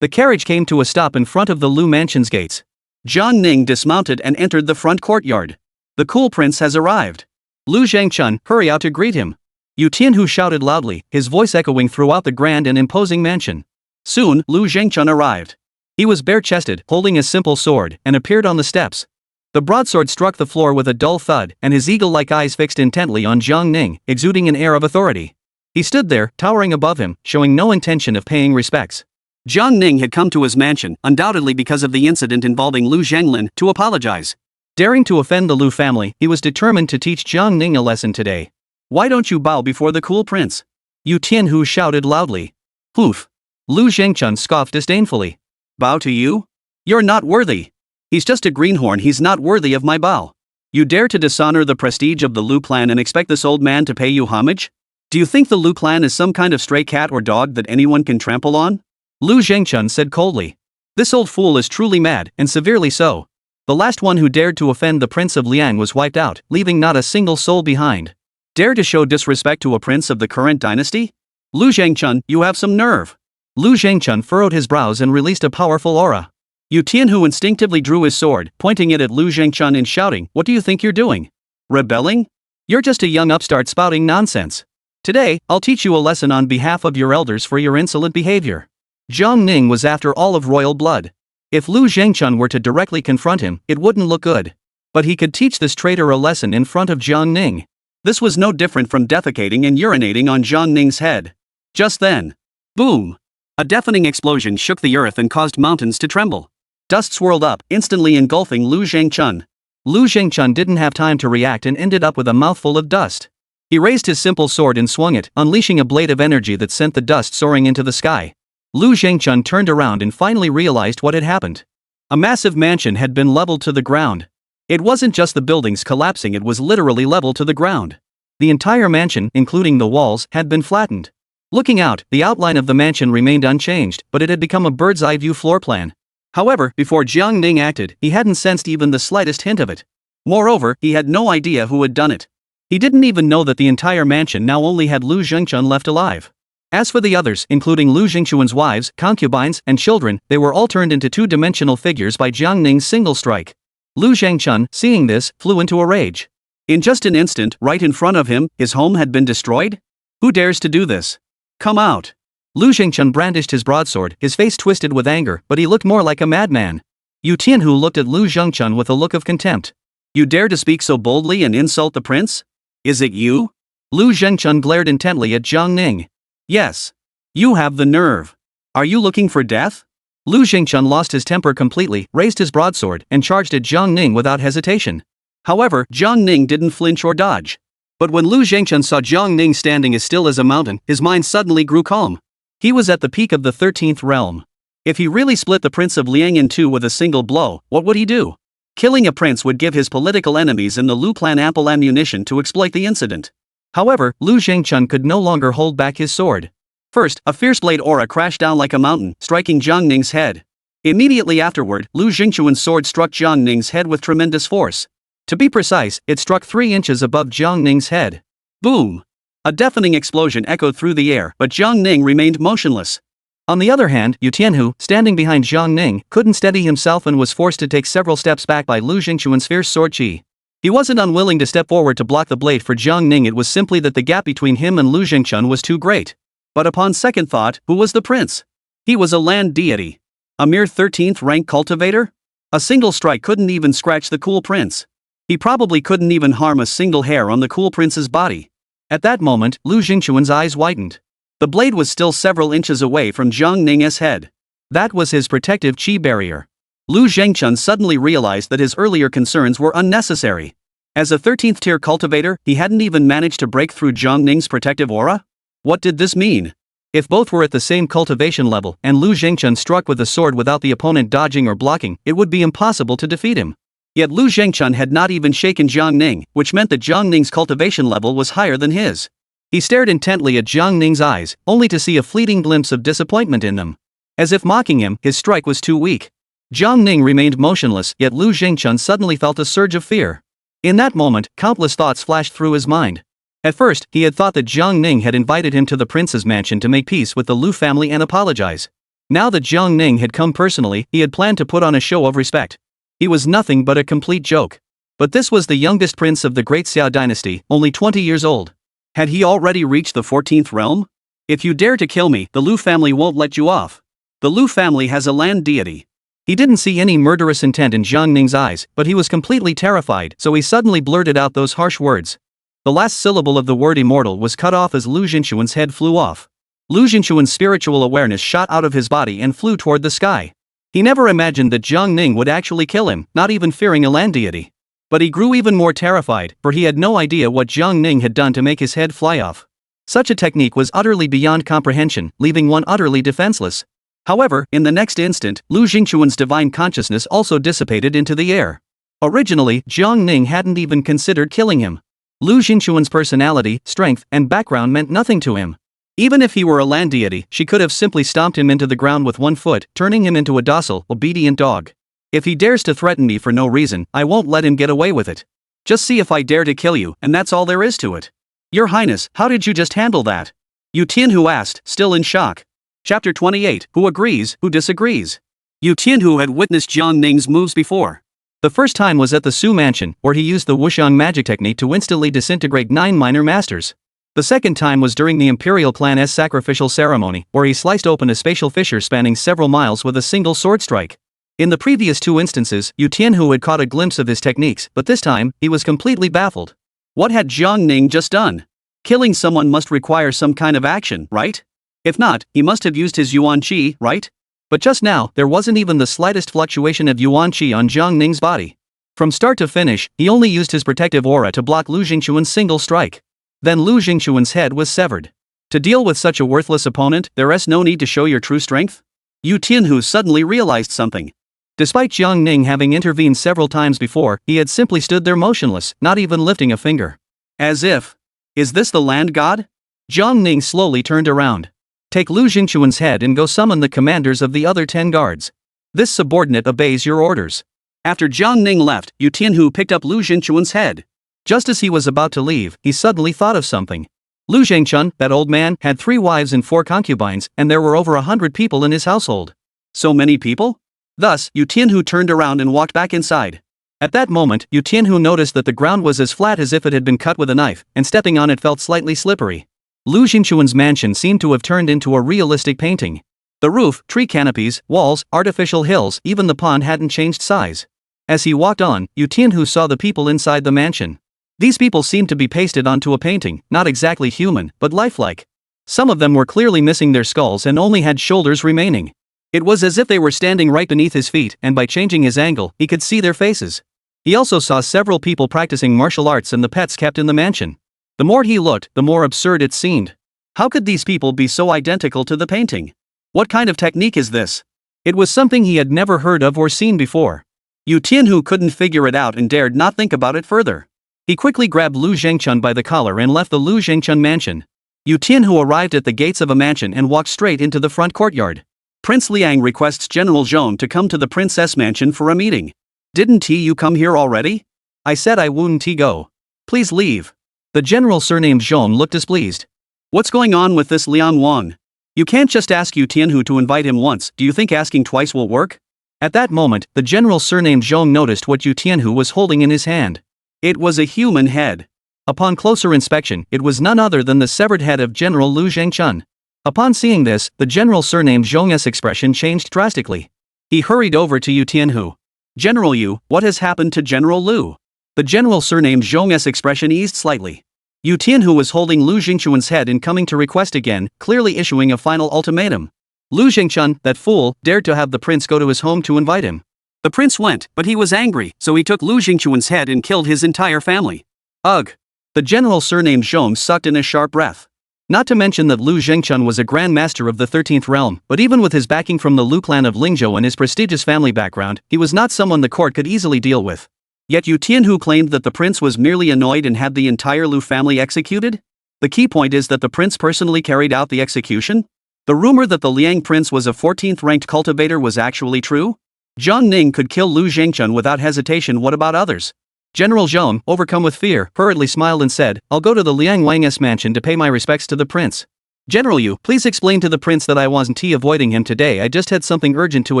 A: The carriage came to a stop in front of the Lu mansion's gates. Zhang Ning dismounted and entered the front courtyard. The cool prince has arrived. Lu Zhengchun, hurry out to greet him. Yu Tianhu shouted loudly, his voice echoing throughout the grand and imposing mansion. Soon, Lu Zhengchun arrived. He was bare-chested, holding a simple sword, and appeared on the steps. The broadsword struck the floor with a dull thud, and his eagle-like eyes fixed intently on Zhang Ning, exuding an air of authority. He stood there, towering above him, showing no intention of paying respects. Zhang Ning had come to his mansion, undoubtedly because of the incident involving Lu Zhenglin, to apologize. Daring to offend the Lu family, he was determined to teach Zhang Ning a lesson today. Why don't you bow before the cool prince? Yu Tianhu shouted loudly. Poof. Lu Zhengchun scoffed disdainfully. Bow to you? You're not worthy. He's just a greenhorn, he's not worthy of my bow. You dare to dishonor the prestige of the Lu clan and expect this old man to pay you homage? Do you think the Lu clan is some kind of stray cat or dog that anyone can trample on? Lu Zhengchun said coldly. This old fool is truly mad, and severely so. The last one who dared to offend the Prince of Liang was wiped out, leaving not a single soul behind. Dare to show disrespect to a prince of the current dynasty? Lu Zhengchun, you have some nerve. Lu Zhengchun furrowed his brows and released a powerful aura. Yu Tianhu instinctively drew his sword, pointing it at Lu Zhengchun and shouting, What do you think you're doing? Rebelling? You're just a young upstart spouting nonsense. Today, I'll teach you a lesson on behalf of your elders for your insolent behavior. Jiang Ning was after all of royal blood. If Lu Zhengchun were to directly confront him, it wouldn't look good. But he could teach this traitor a lesson in front of Jiang Ning. This was no different from defecating and urinating on Jiang Ning's head. Just then, boom! A deafening explosion shook the earth and caused mountains to tremble. Dust swirled up, instantly engulfing Lu Zhengchun. Lu Zhengchun didn't have time to react and ended up with a mouthful of dust. He raised his simple sword and swung it, unleashing a blade of energy that sent the dust soaring into the sky. Lu Zhengchun turned around and finally realized what had happened. A massive mansion had been leveled to the ground. It wasn't just the buildings collapsing, it was literally leveled to the ground. The entire mansion, including the walls, had been flattened. Looking out, the outline of the mansion remained unchanged, but it had become a bird's-eye view floor plan. However, before Jiang Ning acted, he hadn't sensed even the slightest hint of it. Moreover, he had no idea who had done it. He didn't even know that the entire mansion now only had Lu Zhengchun left alive. As for the others, including Lu Zhengchun's wives, concubines, and children, they were all turned into two-dimensional figures by Jiang Ning's single strike. Lu Zhengchun, seeing this, flew into a rage. In just an instant, right in front of him, his home had been destroyed? Who dares to do this? Come out! Lu Zhengchun brandished his broadsword, his face twisted with anger, but he looked more like a madman. Yu Tianhu looked at Lu Zhengchun with a look of contempt. You dare to speak so boldly and insult the prince? Is it you? Lu Zhengchun glared intently at Jiang Ning. Yes. You have the nerve. Are you looking for death? Lu Zhengchun lost his temper completely, raised his broadsword, and charged at Jiang Ning without hesitation. However, Jiang Ning didn't flinch or dodge. But when Lu Zhengchun saw Jiang Ning standing as still as a mountain, his mind suddenly grew calm. He was at the peak of the 13th realm. If he really split the Prince of Liang in two with a single blow, what would he do? Killing a prince would give his political enemies in the Lu clan ample ammunition to exploit the incident. However, Lu Zhengchun could no longer hold back his sword. First, a fierce blade aura crashed down like a mountain, striking Jiang Ning's head. Immediately afterward, Lu Zhengchun's sword struck Jiang Ning's head with tremendous force. To be precise, it struck 3 inches above Jiang Ning's head. Boom! A deafening explosion echoed through the air, but Jiang Ning remained motionless. On the other hand, Yu Tianhu, standing behind Jiang Ning, couldn't steady himself and was forced to take several steps back by Lu Zhengchun's fierce sword chi. He wasn't unwilling to step forward to block the blade for Jiang Ning, it was simply that the gap between him and Lu Zhengchun was too great. But upon second thought, who was the prince? He was a land deity. A mere 13th rank cultivator? A single strike couldn't even scratch the cool prince. He probably couldn't even harm a single hair on the cool prince's body. At that moment, Lu Zhengchun's eyes widened. The blade was still several inches away from Jiang Ning's head. That was his protective chi barrier. Lu Zhengchun suddenly realized that his earlier concerns were unnecessary. As a 13th tier cultivator, he hadn't even managed to break through Jiang Ning's protective aura? What did this mean? If both were at the same cultivation level and Lu Zhengchun struck with a sword without the opponent dodging or blocking, it would be impossible to defeat him. Yet Lu Zhengchun had not even shaken Jiang Ning, which meant that Jiang Ning's cultivation level was higher than his. He stared intently at Jiang Ning's eyes, only to see a fleeting glimpse of disappointment in them. As if mocking him, his strike was too weak. Jiang Ning remained motionless, yet Lu Zhengchun suddenly felt a surge of fear. In that moment, countless thoughts flashed through his mind. At first, he had thought that Jiang Ning had invited him to the prince's mansion to make peace with the Lu family and apologize. Now that Jiang Ning had come personally, he had planned to put on a show of respect. He was nothing but a complete joke. But this was the youngest prince of the Great Xiao dynasty, only 20 years old. Had he already reached the 14th realm? If you dare to kill me, the Lu family won't let you off. The Lu family has a land deity. He didn't see any murderous intent in Jiang Ning's eyes, but he was completely terrified, so he suddenly blurted out those harsh words. The last syllable of the word immortal was cut off as Lu Zhengchun's head flew off. Lu Zhengchun's spiritual awareness shot out of his body and flew toward the sky. He never imagined that Jiang Ning would actually kill him, not even fearing a land deity. But he grew even more terrified, for he had no idea what Jiang Ning had done to make his head fly off. Such a technique was utterly beyond comprehension, leaving one utterly defenseless. However, in the next instant, Lu Zhengchun's divine consciousness also dissipated into the air. Originally, Jiang Ning hadn't even considered killing him. Lu Zhengchun's personality, strength, and background meant nothing to him. Even if he were a land deity, she could have simply stomped him into the ground with one foot, turning him into a docile, obedient dog. If he dares to threaten me for no reason, I won't let him get away with it. Just see if I dare to kill you, and that's all there is to it. Your Highness, how did you just handle that? Yu Tianhu asked, still in shock. Chapter 28, Who agrees, who disagrees? Yu Tianhu had witnessed Jiang Ning's moves before. The first time was at the Su mansion, where he used the Wuxiang magic technique to instantly disintegrate 9 minor masters. The second time was during the Imperial Clan's sacrificial ceremony, where he sliced open a spatial fissure spanning several miles with a single sword strike. In the previous 2 instances, Yu Tianhu had caught a glimpse of his techniques, but this time, he was completely baffled. What had Jiang Ning just done? Killing someone must require some kind of action, right? If not, he must have used his Yuan Qi, right? But just now, there wasn't even the slightest fluctuation of Yuan Qi on Jiang Ning's body. From start to finish, he only used his protective aura to block Lu Jingquan's single strike. Then Lu Jingquan's head was severed. To deal with such a worthless opponent, there's no need to show your true strength? Yu Tianhu suddenly realized something. Despite Jiang Ning having intervened several times before, he had simply stood there motionless, not even lifting a finger. As if. Is this the land god? Jiang Ning slowly turned around. Take Lu Jingquan's head and go summon the commanders of the other 10 guards. This subordinate obeys your orders. After Jiang Ning left, Yu Tianhu picked up Lu Jingquan's head. Just as he was about to leave, he suddenly thought of something. Lu Jingquan, that old man, had 3 wives and 4 concubines, and there were over 100 people in his household. So many people? Thus, Yu Tianhu turned around and walked back inside. At that moment, Yu Tianhu noticed that the ground was as flat as if it had been cut with a knife, and stepping on it felt slightly slippery. Lu Jingquan's mansion seemed to have turned into a realistic painting. The roof, tree canopies, walls, artificial hills, even the pond hadn't changed size. As he walked on, Yu Tianhu saw the people inside the mansion. These people seemed to be pasted onto a painting, not exactly human, but lifelike. Some of them were clearly missing their skulls and only had shoulders remaining. It was as if they were standing right beneath his feet, and by changing his angle, he could see their faces. He also saw several people practicing martial arts and the pets kept in the mansion. The more he looked, the more absurd it seemed. How could these people be so identical to the painting? What kind of technique is this? It was something he had never heard of or seen before. Yu Tianhu couldn't figure it out and dared not think about it further. He quickly grabbed Lu Jingquan by the collar and left the Lu Jingquan mansion. Yu Tianhu arrived at the gates of a mansion and walked straight into the front courtyard. Prince Liang requests General Zhong to come to the princess mansion for a meeting. Didn't you come here already? I said I wouldn't go. Please leave. The general surnamed Zhong looked displeased. What's going on with this Liang Wang? You can't just ask Yu Tianhu to invite him once, do you think asking twice will work? At that moment, the general surnamed Zhong noticed what Yu Tianhu was holding in his hand. It was a human head. Upon closer inspection, it was none other than the severed head of General Lu Jingquan. Upon seeing this, the general surnamed Zhong's expression changed drastically. He hurried over to Yu Tianhu. General Yu, what has happened to General Lu? The general surnamed Zhong's expression eased slightly. Yu Tianhu was holding Lu Jingquan's head and coming to request again, clearly issuing a final ultimatum. Lu Jingquan, that fool, dared to have the prince go to his home to invite him. The prince went, but he was angry, so he took Lu Jingquan's head and killed his entire family. Ugh! The general surnamed Zhong sucked in a sharp breath. Not to mention that Lu Jingquan was a Grand Master of the 13th Realm, but even with his backing from the Lu clan of Lingzhou and his prestigious family background, he was not someone the court could easily deal with. Yet Yu Tianhu claimed that the prince was merely annoyed and had the entire Lu family executed? The key point is that the prince personally carried out the execution? The rumor that the Liang prince was a 14th ranked cultivator was actually true? Jiang Ning could kill Lu Jingquan without hesitation, what about others? General Zhong, overcome with fear, hurriedly smiled and said, I'll go to the Liang Wang's mansion to pay my respects to the prince. General Yu, please explain to the prince that I wasn't avoiding him today, I just had something urgent to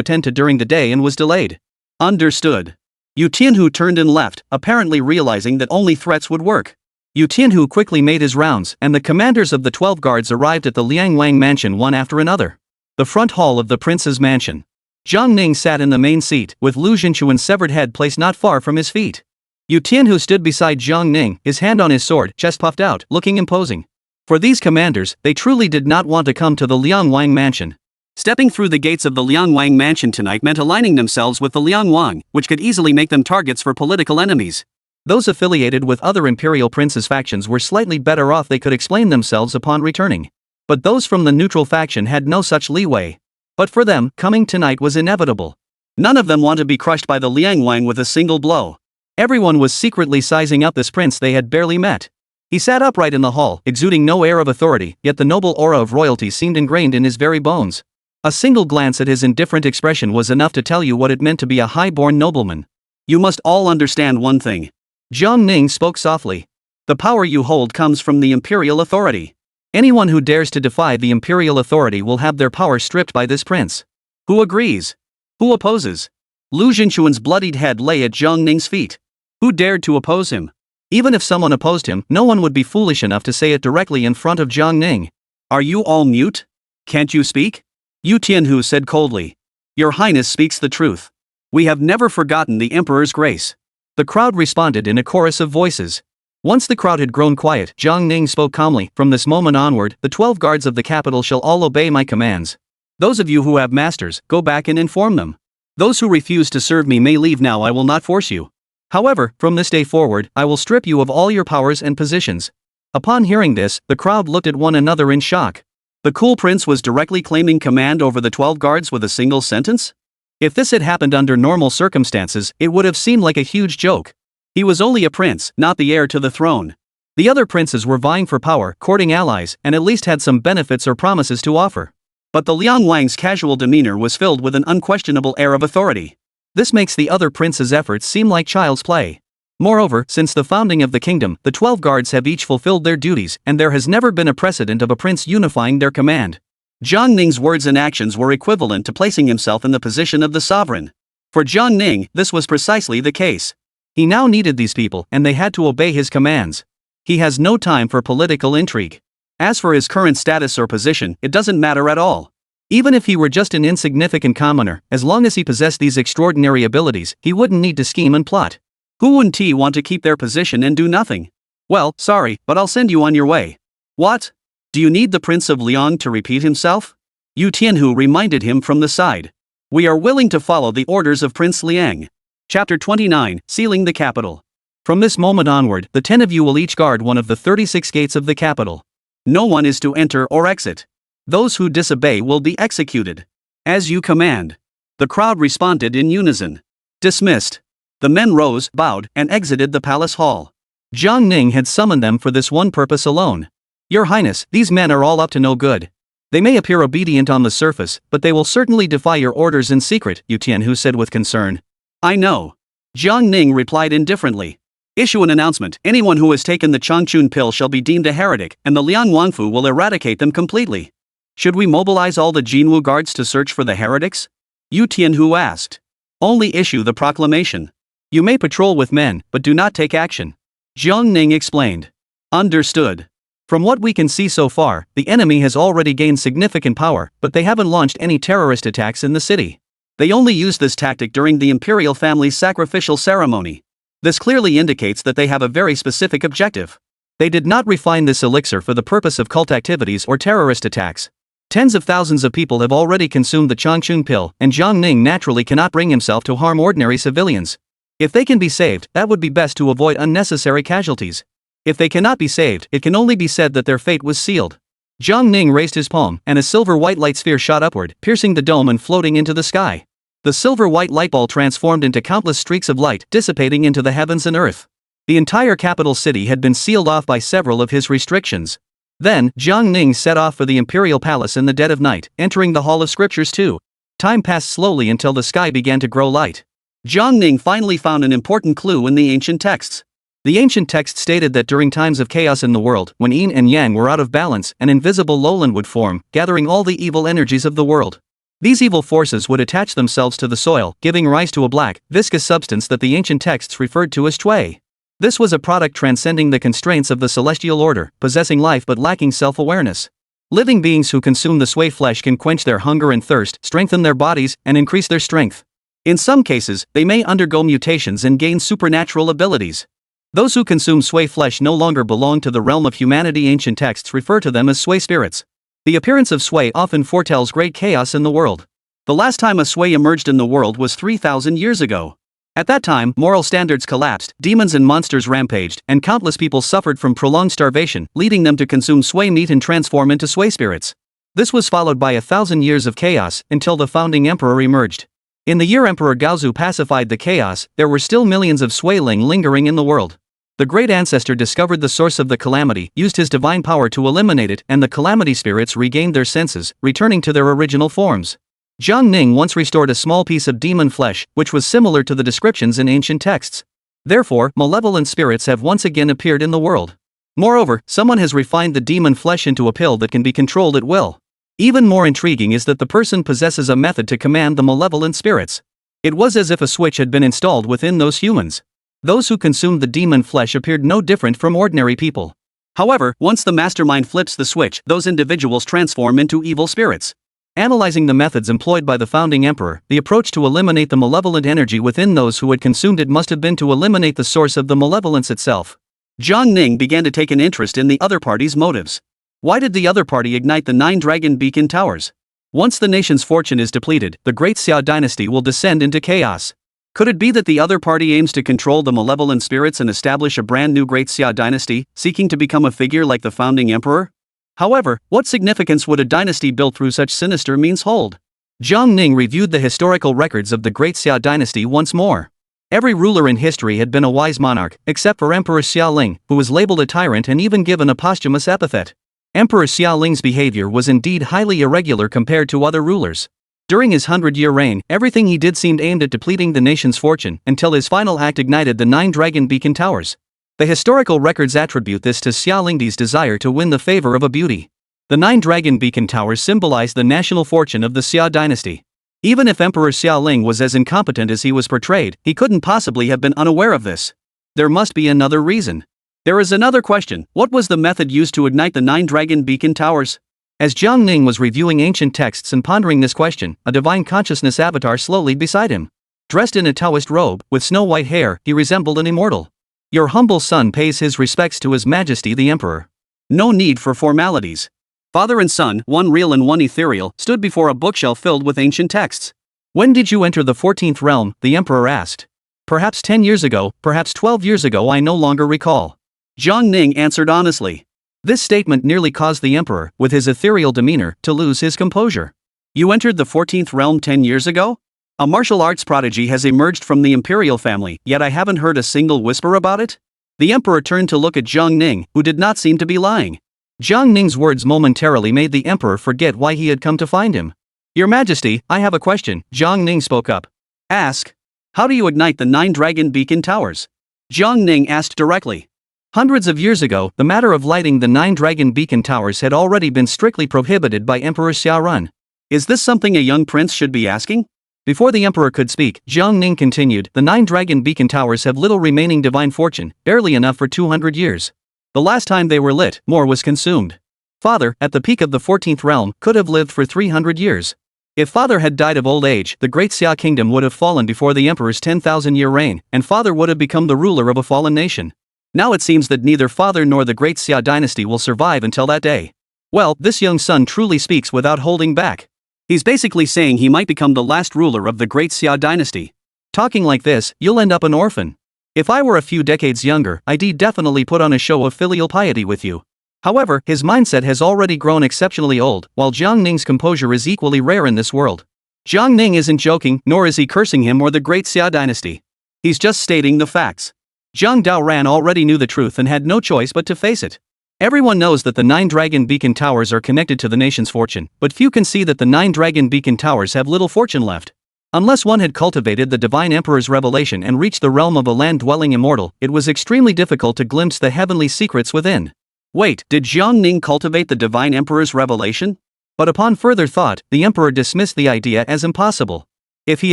A: attend to during the day and was delayed. Understood. Yu Tianhu turned and left, apparently realizing that only threats would work. Yu Tianhu quickly made his rounds, and the commanders of the 12 guards arrived at the Liang Wang mansion one after another. The front hall of the prince's mansion. Jiang Ning sat in the main seat, with Lu Jingquan's severed head placed not far from his feet. Yu Tianhu stood beside Jiang Ning, his hand on his sword, chest puffed out, looking imposing. For these commanders, they truly did not want to come to the Liang Wang mansion. Stepping through the gates of the Liang Wang mansion tonight meant aligning themselves with the Liang Wang, which could easily make them targets for political enemies. Those affiliated with other imperial princes' factions were slightly better off, they could explain themselves upon returning. But those from the neutral faction had no such leeway. But for them, coming tonight was inevitable. None of them wanted to be crushed by the Liang Wang with a single blow. Everyone was secretly sizing up this prince they had barely met. He sat upright in the hall, exuding no air of authority, yet the noble aura of royalty seemed ingrained in his very bones. A single glance at his indifferent expression was enough to tell you what it meant to be a high-born nobleman. You must all understand one thing. Jiang Ning spoke softly. The power you hold comes from the imperial authority. Anyone who dares to defy the imperial authority will have their power stripped by this prince. Who agrees? Who opposes? Lu Jinchuan's bloodied head lay at Jiang Ning's feet. Who dared to oppose him? Even if someone opposed him, no one would be foolish enough to say it directly in front of Jiang Ning. Are you all mute? Can't you speak? Yu Tianhu said coldly. Your Highness speaks the truth. We have never forgotten the Emperor's grace. The crowd responded in a chorus of voices. Once the crowd had grown quiet, Jiang Ning spoke calmly. From this moment onward, the 12 guards of the capital shall all obey my commands. Those of you who have masters, go back and inform them. Those who refuse to serve me may leave now. I will not force you. However, from this day forward, I will strip you of all your powers and positions. Upon hearing this, the crowd looked at one another in shock. The cool prince was directly claiming command over the 12 guards with a single sentence? If this had happened under normal circumstances, it would have seemed like a huge joke. He was only a prince, not the heir to the throne. The other princes were vying for power, courting allies, and at least had some benefits or promises to offer. But the Liang Wang's casual demeanor was filled with an unquestionable air of authority. This makes the other princes' efforts seem like child's play. Moreover, since the founding of the kingdom, the 12 guards have each fulfilled their duties, and there has never been a precedent of a prince unifying their command. Jiang Ning's words and actions were equivalent to placing himself in the position of the sovereign. For Jiang Ning, this was precisely the case. He now needed these people, and they had to obey his commands. He has no time for political intrigue. As for his current status or position, it doesn't matter at all. Even if he were just an insignificant commoner, as long as he possessed these extraordinary abilities, he wouldn't need to scheme and plot. Who wouldn't want to keep their position and do nothing? Well, sorry, but I'll send you on your way. What? Do you need the Prince of Liang to repeat himself? Yu Tianhu reminded him from the side. We are willing to follow the orders of Prince Liang. Chapter 29, Sealing the Capital. From this moment onward, the 10 of you will each guard one of the 36 gates of the capital. No one is to enter or exit. Those who disobey will be executed. As you command. The crowd responded in unison. Dismissed. The men rose, bowed, and exited the palace hall. Jiang Ning had summoned them for this one purpose alone. Your Highness, these men are all up to no good. They may appear obedient on the surface, but they will certainly defy your orders in secret, Yu Tianhu said with concern. I know. Jiang Ning replied indifferently. Issue an announcement. Anyone who has taken the Changchun pill shall be deemed a heretic, and the Liang Wangfu will eradicate them completely. Should we mobilize all the Jinwu guards to search for the heretics? Yu Tianhu asked. Only issue the proclamation. You may patrol with men, but do not take action. Jiang Ning explained. Understood. From what we can see so far, the enemy has already gained significant power, but they haven't launched any terrorist attacks in the city. They only used this tactic during the imperial family's sacrificial ceremony. This clearly indicates that they have a very specific objective. They did not refine this elixir for the purpose of cult activities or terrorist attacks. Tens of thousands of people have already consumed the Changchun pill, and Jiang Ning naturally cannot bring himself to harm ordinary civilians. If they can be saved, that would be best to avoid unnecessary casualties. If they cannot be saved, it can only be said that their fate was sealed. Jiang Ning raised his palm, and a silver-white light sphere shot upward, piercing the dome and floating into the sky. The silver-white light ball transformed into countless streaks of light, dissipating into the heavens and earth. The entire capital city had been sealed off by several of his restrictions. Then, Jiang Ning set off for the imperial palace in the dead of night, entering the Hall of Scriptures too. Time passed slowly until the sky began to grow light. Jiang Ning finally found an important clue in the ancient texts. The ancient text stated that during times of chaos in the world, when yin and yang were out of balance, an invisible lowland would form, gathering all the evil energies of the world. These evil forces would attach themselves to the soil, giving rise to a black, viscous substance that the ancient texts referred to as chui. This was a product transcending the constraints of the celestial order, possessing life but lacking self-awareness. Living beings who consume the chui flesh can quench their hunger and thirst, strengthen their bodies, and increase their strength. In some cases, they may undergo mutations and gain supernatural abilities. Those who consume chui flesh no longer belong to the realm of humanity. Ancient texts refer to them as chui spirits. The appearance of chui often foretells great chaos in the world. The last time a chui emerged in the world was 3,000 years ago. At that time, moral standards collapsed, demons and monsters rampaged, and countless people suffered from prolonged starvation, leading them to consume chui meat and transform into chui spirits. This was followed by 1,000 years of chaos, until the founding emperor emerged. In the year Emperor Gaozu pacified the chaos, there were still millions of Suiling lingering in the world. The great ancestor discovered the source of the calamity, used his divine power to eliminate it, and the calamity spirits regained their senses, returning to their original forms. Jiang Ning once restored a small piece of demon flesh, which was similar to the descriptions in ancient texts. Therefore, malevolent spirits have once again appeared in the world. Moreover, someone has refined the demon flesh into a pill that can be controlled at will. Even more intriguing is that the person possesses a method to command the malevolent spirits. It was as if a switch had been installed within those humans. Those who consumed the demon flesh appeared no different from ordinary people. However, once the mastermind flips the switch, those individuals transform into evil spirits. Analyzing the methods employed by the founding emperor, the approach to eliminate the malevolent energy within those who had consumed it must have been to eliminate the source of the malevolence itself. Jiang Ning began to take an interest in the other party's motives. Why did the other party ignite the 9 dragon beacon towers? Once the nation's fortune is depleted, the Great Xia dynasty will descend into chaos. Could it be that the other party aims to control the malevolent spirits and establish a brand new Great Xia dynasty, seeking to become a figure like the founding emperor? However, what significance would a dynasty built through such sinister means hold? Jiang Ning reviewed the historical records of the Great Xia dynasty once more. Every ruler in history had been a wise monarch, except for Emperor Xia Ling, who was labeled a tyrant and even given a posthumous epithet. Emperor Xia Ling's behavior was indeed highly irregular compared to other rulers. During his 100-year reign, everything he did seemed aimed at depleting the nation's fortune, until his final act ignited the 9 dragon beacon towers. The historical records attribute this to Xia Ling's desire to win the favor of a beauty. The 9 dragon beacon towers symbolized the national fortune of the Xia dynasty. Even if Emperor Xia Ling was as incompetent as he was portrayed, he couldn't possibly have been unaware of this. There must be another reason. There is another question: what was the method used to ignite the 9 dragon beacon towers? As Jiang Ning was reviewing ancient texts and pondering this question, a divine consciousness avatar slowly beside him. Dressed in a Taoist robe, with snow-white hair, he resembled an immortal. Your humble son pays his respects to His Majesty the Emperor. No need for formalities. Father and son, one real and one ethereal, stood before a bookshelf filled with ancient texts. When did you enter the 14th realm? The Emperor asked. Perhaps 10 years ago, perhaps 12 years ago, I no longer recall. Jiang Ning answered honestly. This statement nearly caused the emperor, with his ethereal demeanor, to lose his composure. You entered the 14th realm 10 years ago? A martial arts prodigy has emerged from the imperial family, yet I haven't heard a single whisper about it? The emperor turned to look at Jiang Ning, who did not seem to be lying. Jiang Ning's words momentarily made the emperor forget why he had come to find him. Your Majesty, I have a question, Jiang Ning spoke up. Ask. How do you ignite the 9 dragon beacon towers? Jiang Ning asked directly. Hundreds of years ago, the matter of lighting the 9 dragon beacon towers had already been strictly prohibited by Emperor Xia Run. Is this something a young prince should be asking? Before the emperor could speak, Jiang Ning continued, the 9 dragon beacon towers have little remaining divine fortune, barely enough for 200 years. The last time they were lit, more was consumed. Father, at the peak of the 14th realm, could have lived for 300 years. If father had died of old age, the great Xia kingdom would have fallen before the emperor's 10,000-year reign, and father would have become the ruler of a fallen nation. Now it seems that neither father nor the great Xia dynasty will survive until that day. Well, this young son truly speaks without holding back. He's basically saying he might become the last ruler of the great Xia dynasty. Talking like this, you'll end up an orphan. If I were a few decades younger, I'd definitely put on a show of filial piety with you. However, his mindset has already grown exceptionally old, while Jiang Ning's composure is equally rare in this world. Jiang Ning isn't joking, nor is he cursing him or the great Xia dynasty. He's just stating the facts. Zhang Daoran already knew the truth and had no choice but to face it. Everyone knows that the 9 dragon beacon towers are connected to the nation's fortune, but few can see that the 9 dragon beacon towers have little fortune left. Unless one had cultivated the divine emperor's revelation and reached the realm of a land-dwelling immortal, it was extremely difficult to glimpse the heavenly secrets within. Wait, did Jiang Ning cultivate the divine emperor's revelation? But upon further thought, the emperor dismissed the idea as impossible. If he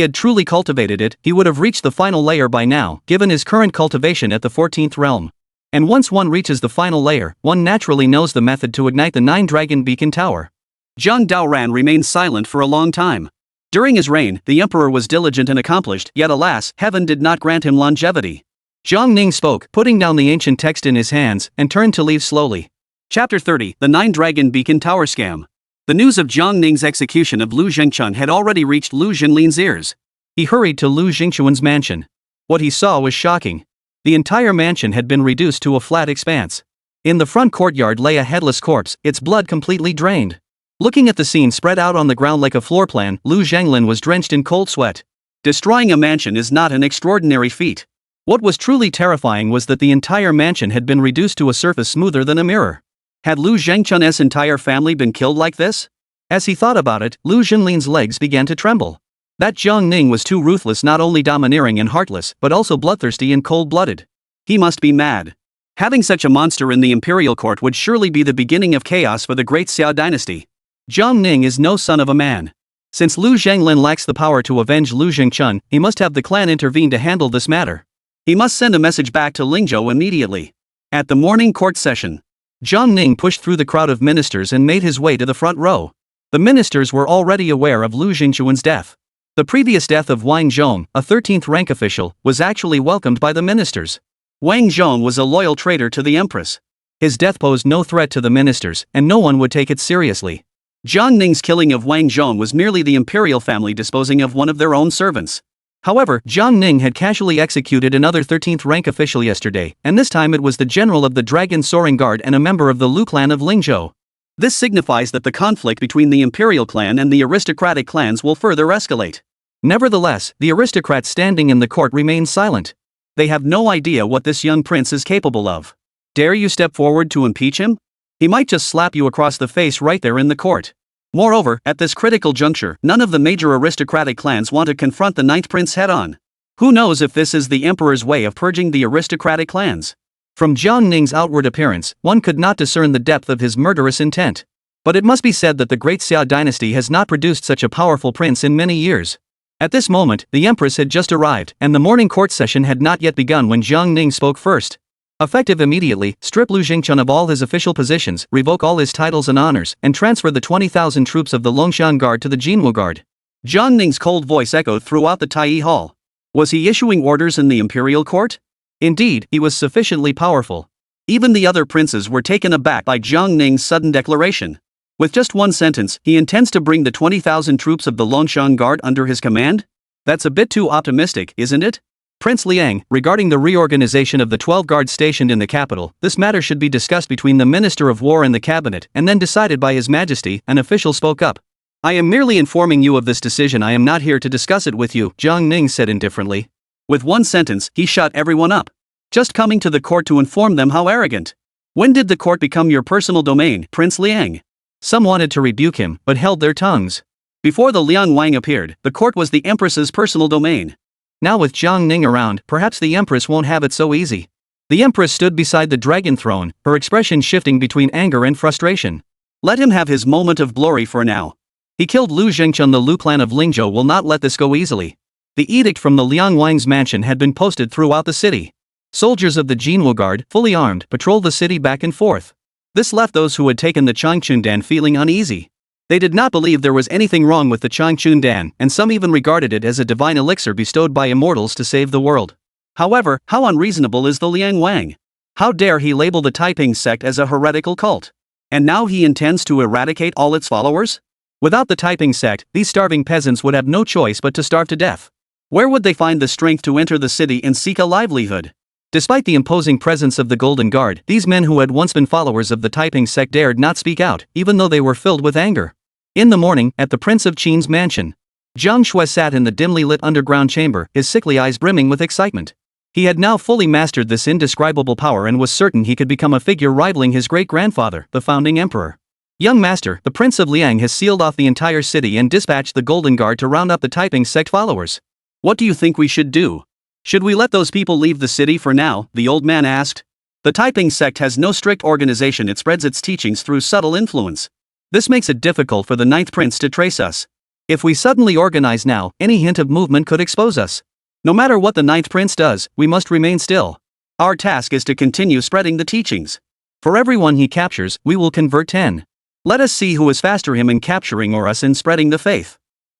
A: had truly cultivated it, he would have reached the final layer by now, given his current cultivation at the 14th realm. And once one reaches the final layer, one naturally knows the method to ignite the 9 dragon beacon tower. Zhang Daoran remained silent for a long time. During his reign, the emperor was diligent and accomplished, yet alas, heaven did not grant him longevity. Jiang Ning spoke, putting down the ancient text in his hands, and turned to leave slowly. Chapter 30, The 9 Dragon Beacon Tower Scam. The news of Jiang Ning's execution of Lu Zhengchun had already reached Lu Jinlin's ears. He hurried to Lu Jingchuan's mansion. What he saw was shocking. The entire mansion had been reduced to a flat expanse. In the front courtyard lay a headless corpse, its blood completely drained. Looking at the scene spread out on the ground like a floor plan, Lu Zhenglin was drenched in cold sweat. Destroying a mansion is not an extraordinary feat. What was truly terrifying was that the entire mansion had been reduced to a surface smoother than a mirror. Had Lu Zhengchun's entire family been killed like this? As he thought about it, Lu Jinlin's legs began to tremble. That Jiang Ning was too ruthless, not only domineering and heartless, but also bloodthirsty and cold-blooded. He must be mad. Having such a monster in the imperial court would surely be the beginning of chaos for the great Xia dynasty. Jiang Ning is no son of a man. Since Lu Zhenglin lacks the power to avenge Lu Zhengchun, he must have the clan intervene to handle this matter. He must send a message back to Lingzhou immediately. At the morning court session, Jiang Ning pushed through the crowd of ministers and made his way to the front row. The ministers were already aware of Lu Zhengchuan's death. The previous death of Wang Zhong, a 13th rank official, was actually welcomed by the ministers. Wang Zhong was a loyal traitor to the empress. His death posed no threat to the ministers, and no one would take it seriously. Jiang Ning's killing of Wang Zhong was merely the imperial family disposing of one of their own servants. However, Jiang Ning had casually executed another 13th rank official yesterday, and this time it was the general of the Dragon Soaring Guard and a member of the Lu clan of Lingzhou. This signifies that the conflict between the imperial clan and the aristocratic clans will further escalate. Nevertheless, the aristocrats standing in the court remain silent. They have no idea what this young prince is capable of. Dare you step forward to impeach him? He might just slap you across the face right there in the court. Moreover, at this critical juncture, none of the major aristocratic clans want to confront the ninth prince head-on. Who knows if this is the emperor's way of purging the aristocratic clans? From Jiang Ning's outward appearance, one could not discern the depth of his murderous intent. But it must be said that the Great Xia dynasty has not produced such a powerful prince in many years. At this moment, the empress had just arrived, and the morning court session had not yet begun when Jiang Ning spoke first. Effective immediately, strip Lu Zhengchun of all his official positions, revoke all his titles and honors, and transfer the 20,000 troops of the Longshan Guard to the Jinwu Guard. Jiang Ning's cold voice echoed throughout the Taiyi Hall. Was he issuing orders in the imperial court? Indeed, he was sufficiently powerful. Even the other princes were taken aback by Jiang Ning's sudden declaration. With just one sentence, he intends to bring the 20,000 troops of the Longshan Guard under his command? That's a bit too optimistic, isn't it? Prince Liang, regarding the reorganization of the 12 guards stationed in the capital, this matter should be discussed between the Minister of War and the cabinet and then decided by His Majesty, an official spoke up. I am merely informing you of this decision. I am not here to discuss it with you, Jiang Ning said indifferently. With one sentence, he shut everyone up. Just coming to the court to inform them how arrogant. When did the court become your personal domain, Prince Liang? Some wanted to rebuke him, but held their tongues. Before the Liang Wang appeared, the court was the empress's personal domain. Now with Jiang Ning around, perhaps the empress won't have it so easy. The empress stood beside the dragon throne, her expression shifting between anger and frustration. Let him have his moment of glory for now. He killed Lu Zhengchun. The Lu clan of Lingzhou will not let this go easily. The edict from the Liang Wang's mansion had been posted throughout the city. Soldiers of the Jinwu Guard, fully armed, patrolled the city back and forth. This left those who had taken the Changchundan feeling uneasy. They did not believe there was anything wrong with the Changchundan, and some even regarded it as a divine elixir bestowed by immortals to save the world. However, how unreasonable is the Liang Wang? How dare he label the Taiping sect as a heretical cult? And now he intends to eradicate all its followers? Without the Taiping sect, these starving peasants would have no choice but to starve to death. Where would they find the strength to enter the city and seek a livelihood? Despite the imposing presence of the Golden Guard, these men who had once been followers of the Taiping sect dared not speak out, even though they were filled with anger. In the morning, at the Prince of Qin's mansion, Jiang Shui sat in the dimly lit underground chamber, his sickly eyes brimming with excitement. He had now fully mastered this indescribable power and was certain he could become a figure rivaling his great-grandfather, the founding emperor. Young master, the Prince of Liang has sealed off the entire city and dispatched the Golden Guard to round up the Taiping sect followers. What do you think we should do? Should we let those people leave the city for now? The old man asked. The Taiping sect has no strict organization. It spreads its teachings through subtle influence. This makes it difficult for the ninth prince to trace us. If we suddenly organize now, any hint of movement could expose us. No matter what the ninth prince does, we must remain still. Our task is to continue spreading the teachings. For everyone he captures, we will convert 10. Let us see who is faster, him in capturing or us in spreading the faith.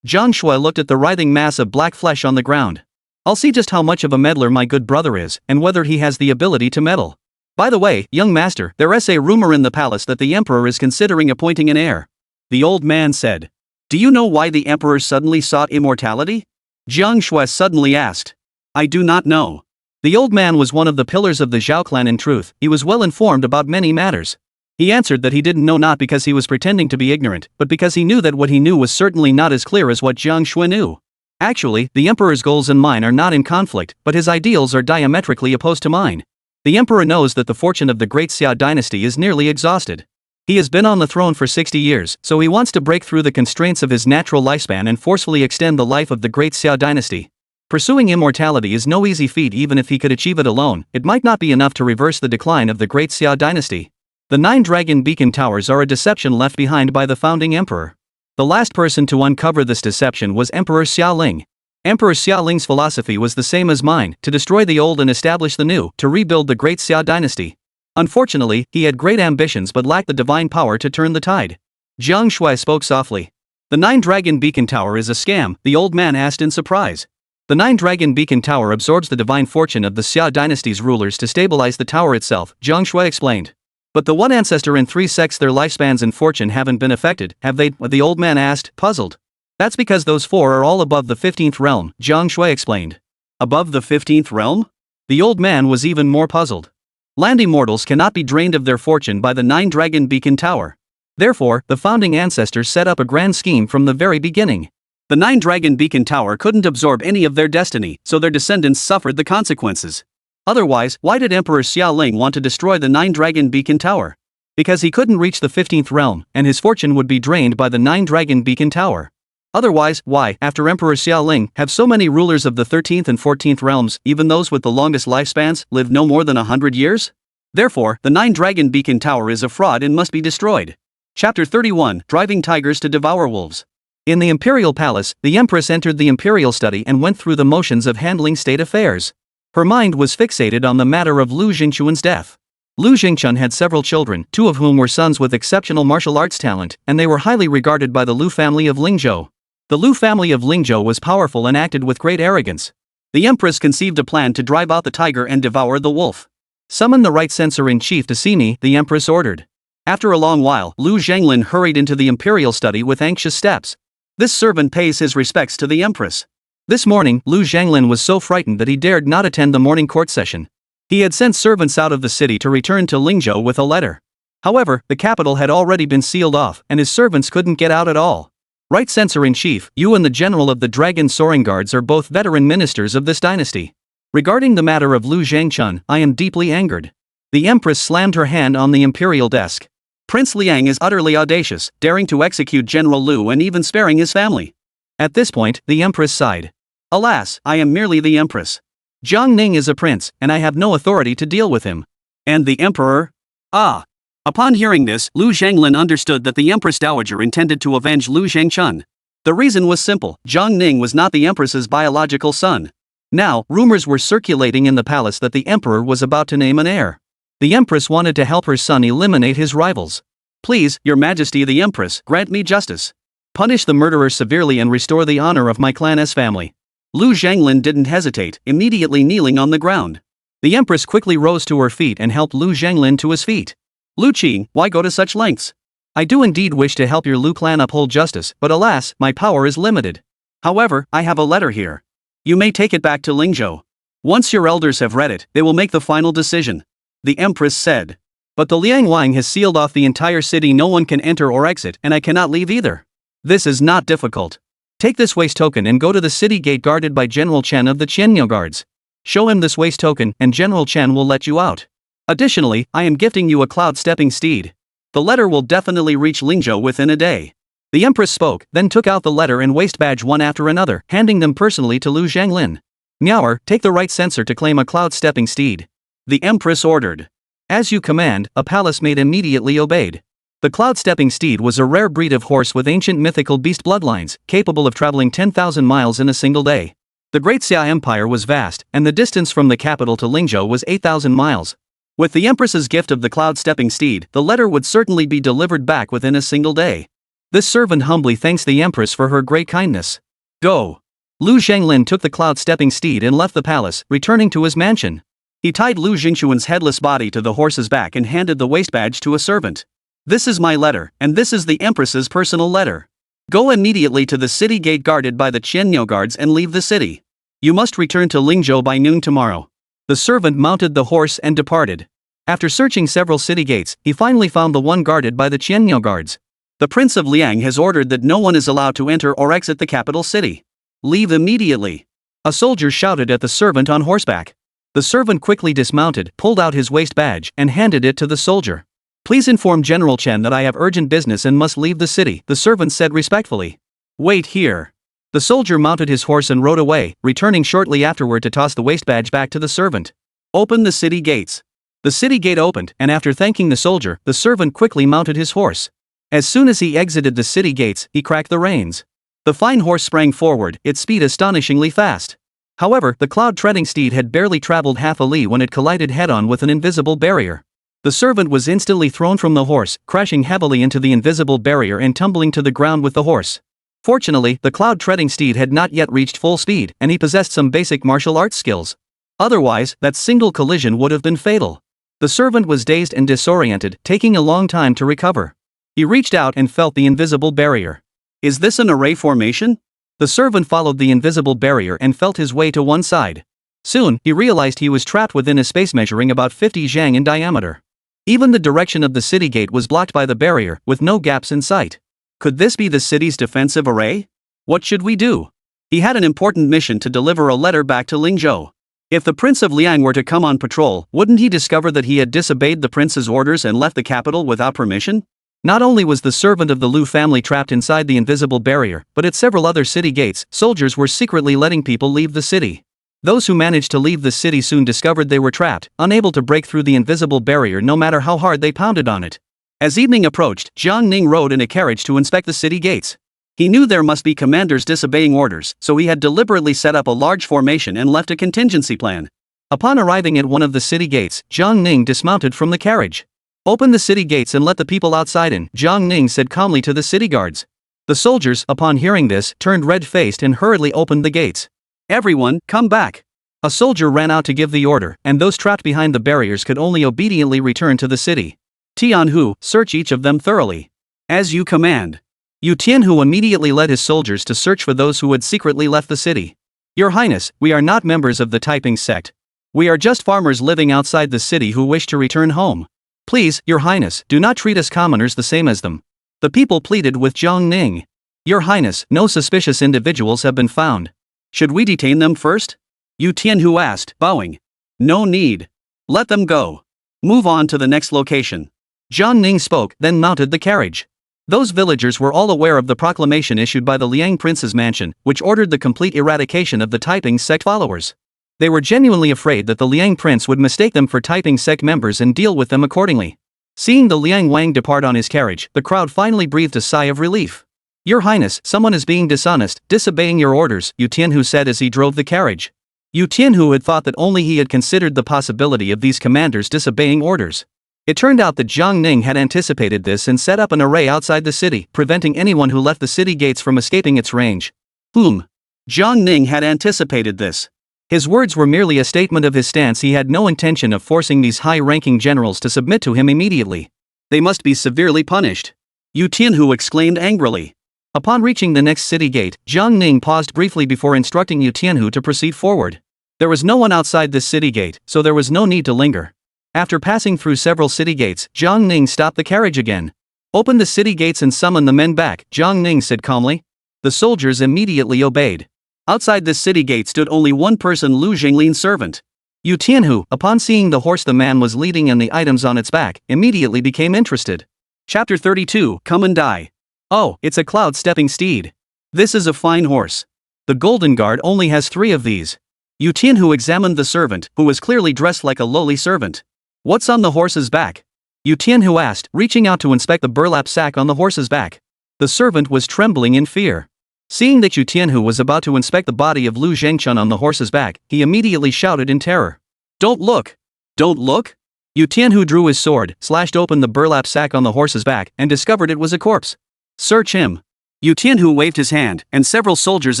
A: Jiang Shui looked at the writhing mass of black flesh on the ground. I'll see just how much of a meddler my good brother is, and whether he has the ability to meddle. By the way, young master, there is a rumor in the palace that the emperor is considering appointing an heir. The old man said. Do you know why the emperor suddenly sought immortality? Jiang Shui suddenly asked. I do not know. The old man was one of the pillars of the Zhao clan. In truth, he was well informed about many matters. He answered that he didn't know, not because he was pretending to be ignorant, but because he knew that what he knew was certainly not as clear as what Jiang Shui knew. Actually, the emperor's goals and mine are not in conflict, but his ideals are diametrically opposed to mine. The emperor knows that the fortune of the Great Xia dynasty is nearly exhausted. He has been on the throne for 60 years, so he wants to break through the constraints of his natural lifespan and forcefully extend the life of the Great Xia dynasty. Pursuing immortality is no easy feat. Even if he could achieve it alone, it might not be enough to reverse the decline of the Great Xia dynasty. The 9 dragon beacon towers are a deception left behind by the founding emperor. The last person to uncover this deception was Emperor Xiaoling. Emperor Xiaoling's philosophy was the same as mine, to destroy the old and establish the new, to rebuild the great Xia dynasty. Unfortunately, he had great ambitions but lacked the divine power to turn the tide. Jiang Shui spoke softly. The Nine-Dragon Beacon Tower is a scam, the old man asked in surprise. The Nine-Dragon Beacon Tower absorbs the divine fortune of the Xia dynasty's rulers to stabilize the tower itself, Jiang Shui explained. But the one ancestor and 3 sects, their lifespans and fortune haven't been affected, have they? The old man asked, puzzled. That's because those 4 are all above the 15th realm, Jiang Shui explained. Above the 15th realm? The old man was even more puzzled. Land immortals cannot be drained of their fortune by the Nine-Dragon Beacon Tower. Therefore, the founding ancestors set up a grand scheme from the very beginning. The Nine-Dragon Beacon Tower couldn't absorb any of their destiny, so their descendants suffered the consequences. Otherwise, why did Emperor Xiaoling want to destroy the Nine-Dragon Beacon Tower? Because he couldn't reach the 15th realm, and his fortune would be drained by the Nine-Dragon Beacon Tower. Otherwise, why, after Emperor Xiaoling, have so many rulers of the 13th and 14th realms, even those with the longest lifespans, live no more than 100 years? Therefore, the Nine-Dragon Beacon Tower is a fraud and must be destroyed. Chapter 31, Driving Tigers to Devour Wolves. In the Imperial Palace, the Empress entered the Imperial study and went through the motions of handling state affairs. Her mind was fixated on the matter of Lu Jingquan's death. Lu Jingquan had several children, 2 of whom were sons with exceptional martial arts talent, and they were highly regarded by the Lu family of Lingzhou. The Lu family of Lingzhou was powerful and acted with great arrogance. The Empress conceived a plan to drive out the tiger and devour the wolf. Summon the right censor-in-chief to see me, the Empress ordered. After a long while, Lu Zhanglin hurried into the imperial study with anxious steps. This servant pays his respects to the Empress. This morning, Lu Zhanglin was so frightened that he dared not attend the morning court session. He had sent servants out of the city to return to Lingzhou with a letter. However, the capital had already been sealed off, and his servants couldn't get out at all. Right censor-in-chief, you and the general of the Dragon Soaring Guards are both veteran ministers of this dynasty. Regarding the matter of Lu Zhangquan, I am deeply angered. The Empress slammed her hand on the imperial desk. Prince Liang is utterly audacious, daring to execute General Lu and even sparing his family. At this point, the Empress sighed. Alas, I am merely the Empress. Jiang Ning is a prince, and I have no authority to deal with him. And the Emperor? Ah. Upon hearing this, Lu Zhanglin understood that the Empress Dowager intended to avenge Lu Zhangquan. The reason was simple, Jiang Ning was not the Empress's biological son. Now, rumors were circulating in the palace that the Emperor was about to name an heir. The Empress wanted to help her son eliminate his rivals. Please, Your Majesty the Empress, grant me justice. Punish the murderer severely and restore the honor of my clan's family. Lu Zhanglin didn't hesitate, immediately kneeling on the ground. The Empress quickly rose to her feet and helped Lu Zhanglin to his feet. Lu Qing, why go to such lengths? I do indeed wish to help your Lu clan uphold justice, but alas, my power is limited. However, I have a letter here. You may take it back to Lingzhou. Once your elders have read it, they will make the final decision. The Empress said. But the Liang Wang has sealed off the entire city, no one can enter or exit, and I cannot leave either. This is not difficult. Take this waste token and go to the city gate guarded by General Chen of the Qianniu Guards. Show him this waste token and General Chen will let you out. Additionally, I am gifting you a cloud-stepping steed. The letter will definitely reach Lingzhou within a day. The Empress spoke, then took out the letter and waste badge one after another, handing them personally to Lu Zhanglin. Meower, take the right censor to claim a cloud-stepping steed. The Empress ordered. As you command, a palace maid immediately obeyed. The cloud-stepping steed was a rare breed of horse with ancient mythical beast bloodlines, capable of traveling 10,000 miles in a single day. The Great Xia Empire was vast, and the distance from the capital to Lingzhou was 8,000 miles. With the Empress's gift of the cloud-stepping steed, the letter would certainly be delivered back within a single day. This servant humbly thanks the Empress for her great kindness. Go. Lu Zhanglin took the cloud-stepping steed and left the palace, returning to his mansion. He tied Lu Jingquan's headless body to the horse's back and handed the waist badge to a servant. This is my letter, and this is the Empress's personal letter. Go immediately to the city gate guarded by the Qianniu Guards and leave the city. You must return to Lingzhou by noon tomorrow. The servant mounted the horse and departed. After searching several city gates, he finally found the one guarded by the Qianniu Guards. The Prince of Liang has ordered that no one is allowed to enter or exit the capital city. Leave immediately. A soldier shouted at the servant on horseback. The servant quickly dismounted, pulled out his waist badge, and handed it to the soldier. Please inform General Chen that I have urgent business and must leave the city, the servant said respectfully. Wait here. The soldier mounted his horse and rode away, returning shortly afterward to toss the waist badge back to the servant. Open the city gates. The city gate opened, and after thanking the soldier, the servant quickly mounted his horse. As soon as he exited the city gates, he cracked the reins. The fine horse sprang forward, its speed astonishingly fast. However, the cloud-treading steed had barely traveled half a li when it collided head-on with an invisible barrier. The servant was instantly thrown from the horse, crashing heavily into the invisible barrier and tumbling to the ground with the horse. Fortunately, the cloud-treading steed had not yet reached full speed, and he possessed some basic martial arts skills. Otherwise, that single collision would have been fatal. The servant was dazed and disoriented, taking a long time to recover. He reached out and felt the invisible barrier. Is this an array formation? The servant followed the invisible barrier and felt his way to one side. Soon, he realized he was trapped within a space measuring about 50 zhang in diameter. Even the direction of the city gate was blocked by the barrier, with no gaps in sight. Could this be the city's defensive array? What should we do? He had an important mission to deliver a letter back to Lingzhou. If the Prince of Liang were to come on patrol, wouldn't he discover that he had disobeyed the prince's orders and left the capital without permission? Not only was the servant of the Lu family trapped inside the invisible barrier, but at several other city gates, soldiers were secretly letting people leave the city. Those who managed to leave the city soon discovered they were trapped, unable to break through the invisible barrier no matter how hard they pounded on it. As evening approached, Jiang Ning rode in a carriage to inspect the city gates. He knew there must be commanders disobeying orders, so he had deliberately set up a large formation and left a contingency plan. Upon arriving at one of the city gates, Jiang Ning dismounted from the carriage. "Open the city gates and let the people outside in," Jiang Ning said calmly to the city guards. The soldiers, upon hearing this, turned red-faced and hurriedly opened the gates. "Everyone, come back!" A soldier ran out to give the order, and those trapped behind the barriers could only obediently return to the city. "Tianhu, search each of them thoroughly." "As you command." Yu Tianhu immediately led his soldiers to search for those who had secretly left the city. "Your Highness, we are not members of the Taiping sect. We are just farmers living outside the city who wish to return home. Please, Your Highness, do not treat us commoners the same as them." The people pleaded with Jiang Ning. "Your Highness, no suspicious individuals have been found. Should we detain them first?" Yu Tianhu asked, bowing. "No need. Let them go. Move on to the next location." Jiang Ning spoke, then mounted the carriage. Those villagers were all aware of the proclamation issued by the Liang Prince's mansion, which ordered the complete eradication of the Taiping sect followers. They were genuinely afraid that the Liang Prince would mistake them for Taiping sect members and deal with them accordingly. Seeing the Liang Wang depart on his carriage, the crowd finally breathed a sigh of relief. "Your Highness, someone is being dishonest, disobeying your orders," Yu Tianhu said as he drove the carriage. Yu Tianhu had thought that only he had considered the possibility of these commanders disobeying orders. It turned out that Jiang Ning had anticipated this and set up an array outside the city, preventing anyone who left the city gates from escaping its range. Jiang Ning had anticipated this. His words were merely a statement of his stance. He had no intention of forcing these high-ranking generals to submit to him immediately. "They must be severely punished," Yu Tianhu exclaimed angrily. Upon reaching the next city gate, Jiang Ning paused briefly before instructing Yu Tianhu to proceed forward. There was no one outside this city gate, so there was no need to linger. After passing through several city gates, Jiang Ning stopped the carriage again. "Open the city gates and summon the men back," Jiang Ning said calmly. The soldiers immediately obeyed. Outside this city gate stood only one person, Lu Jinglin's servant. Yu Tianhu, upon seeing the horse the man was leading and the items on its back, immediately became interested. Chapter 32, Come and Die. "Oh, it's a cloud-stepping steed. This is a fine horse. The Golden Guard only has 3 of these." Yu Tianhu examined the servant, who was clearly dressed like a lowly servant. "What's on the horse's back?" Yu Tianhu asked, reaching out to inspect the burlap sack on the horse's back. The servant was trembling in fear. Seeing that Yu Tianhu was about to inspect the body of Lu Zhengchun on the horse's back, he immediately shouted in terror. "Don't look! Don't look!" Yu Tianhu drew his sword, slashed open the burlap sack on the horse's back, and discovered it was a corpse. "Search him." Yu Tianhu waved his hand, and several soldiers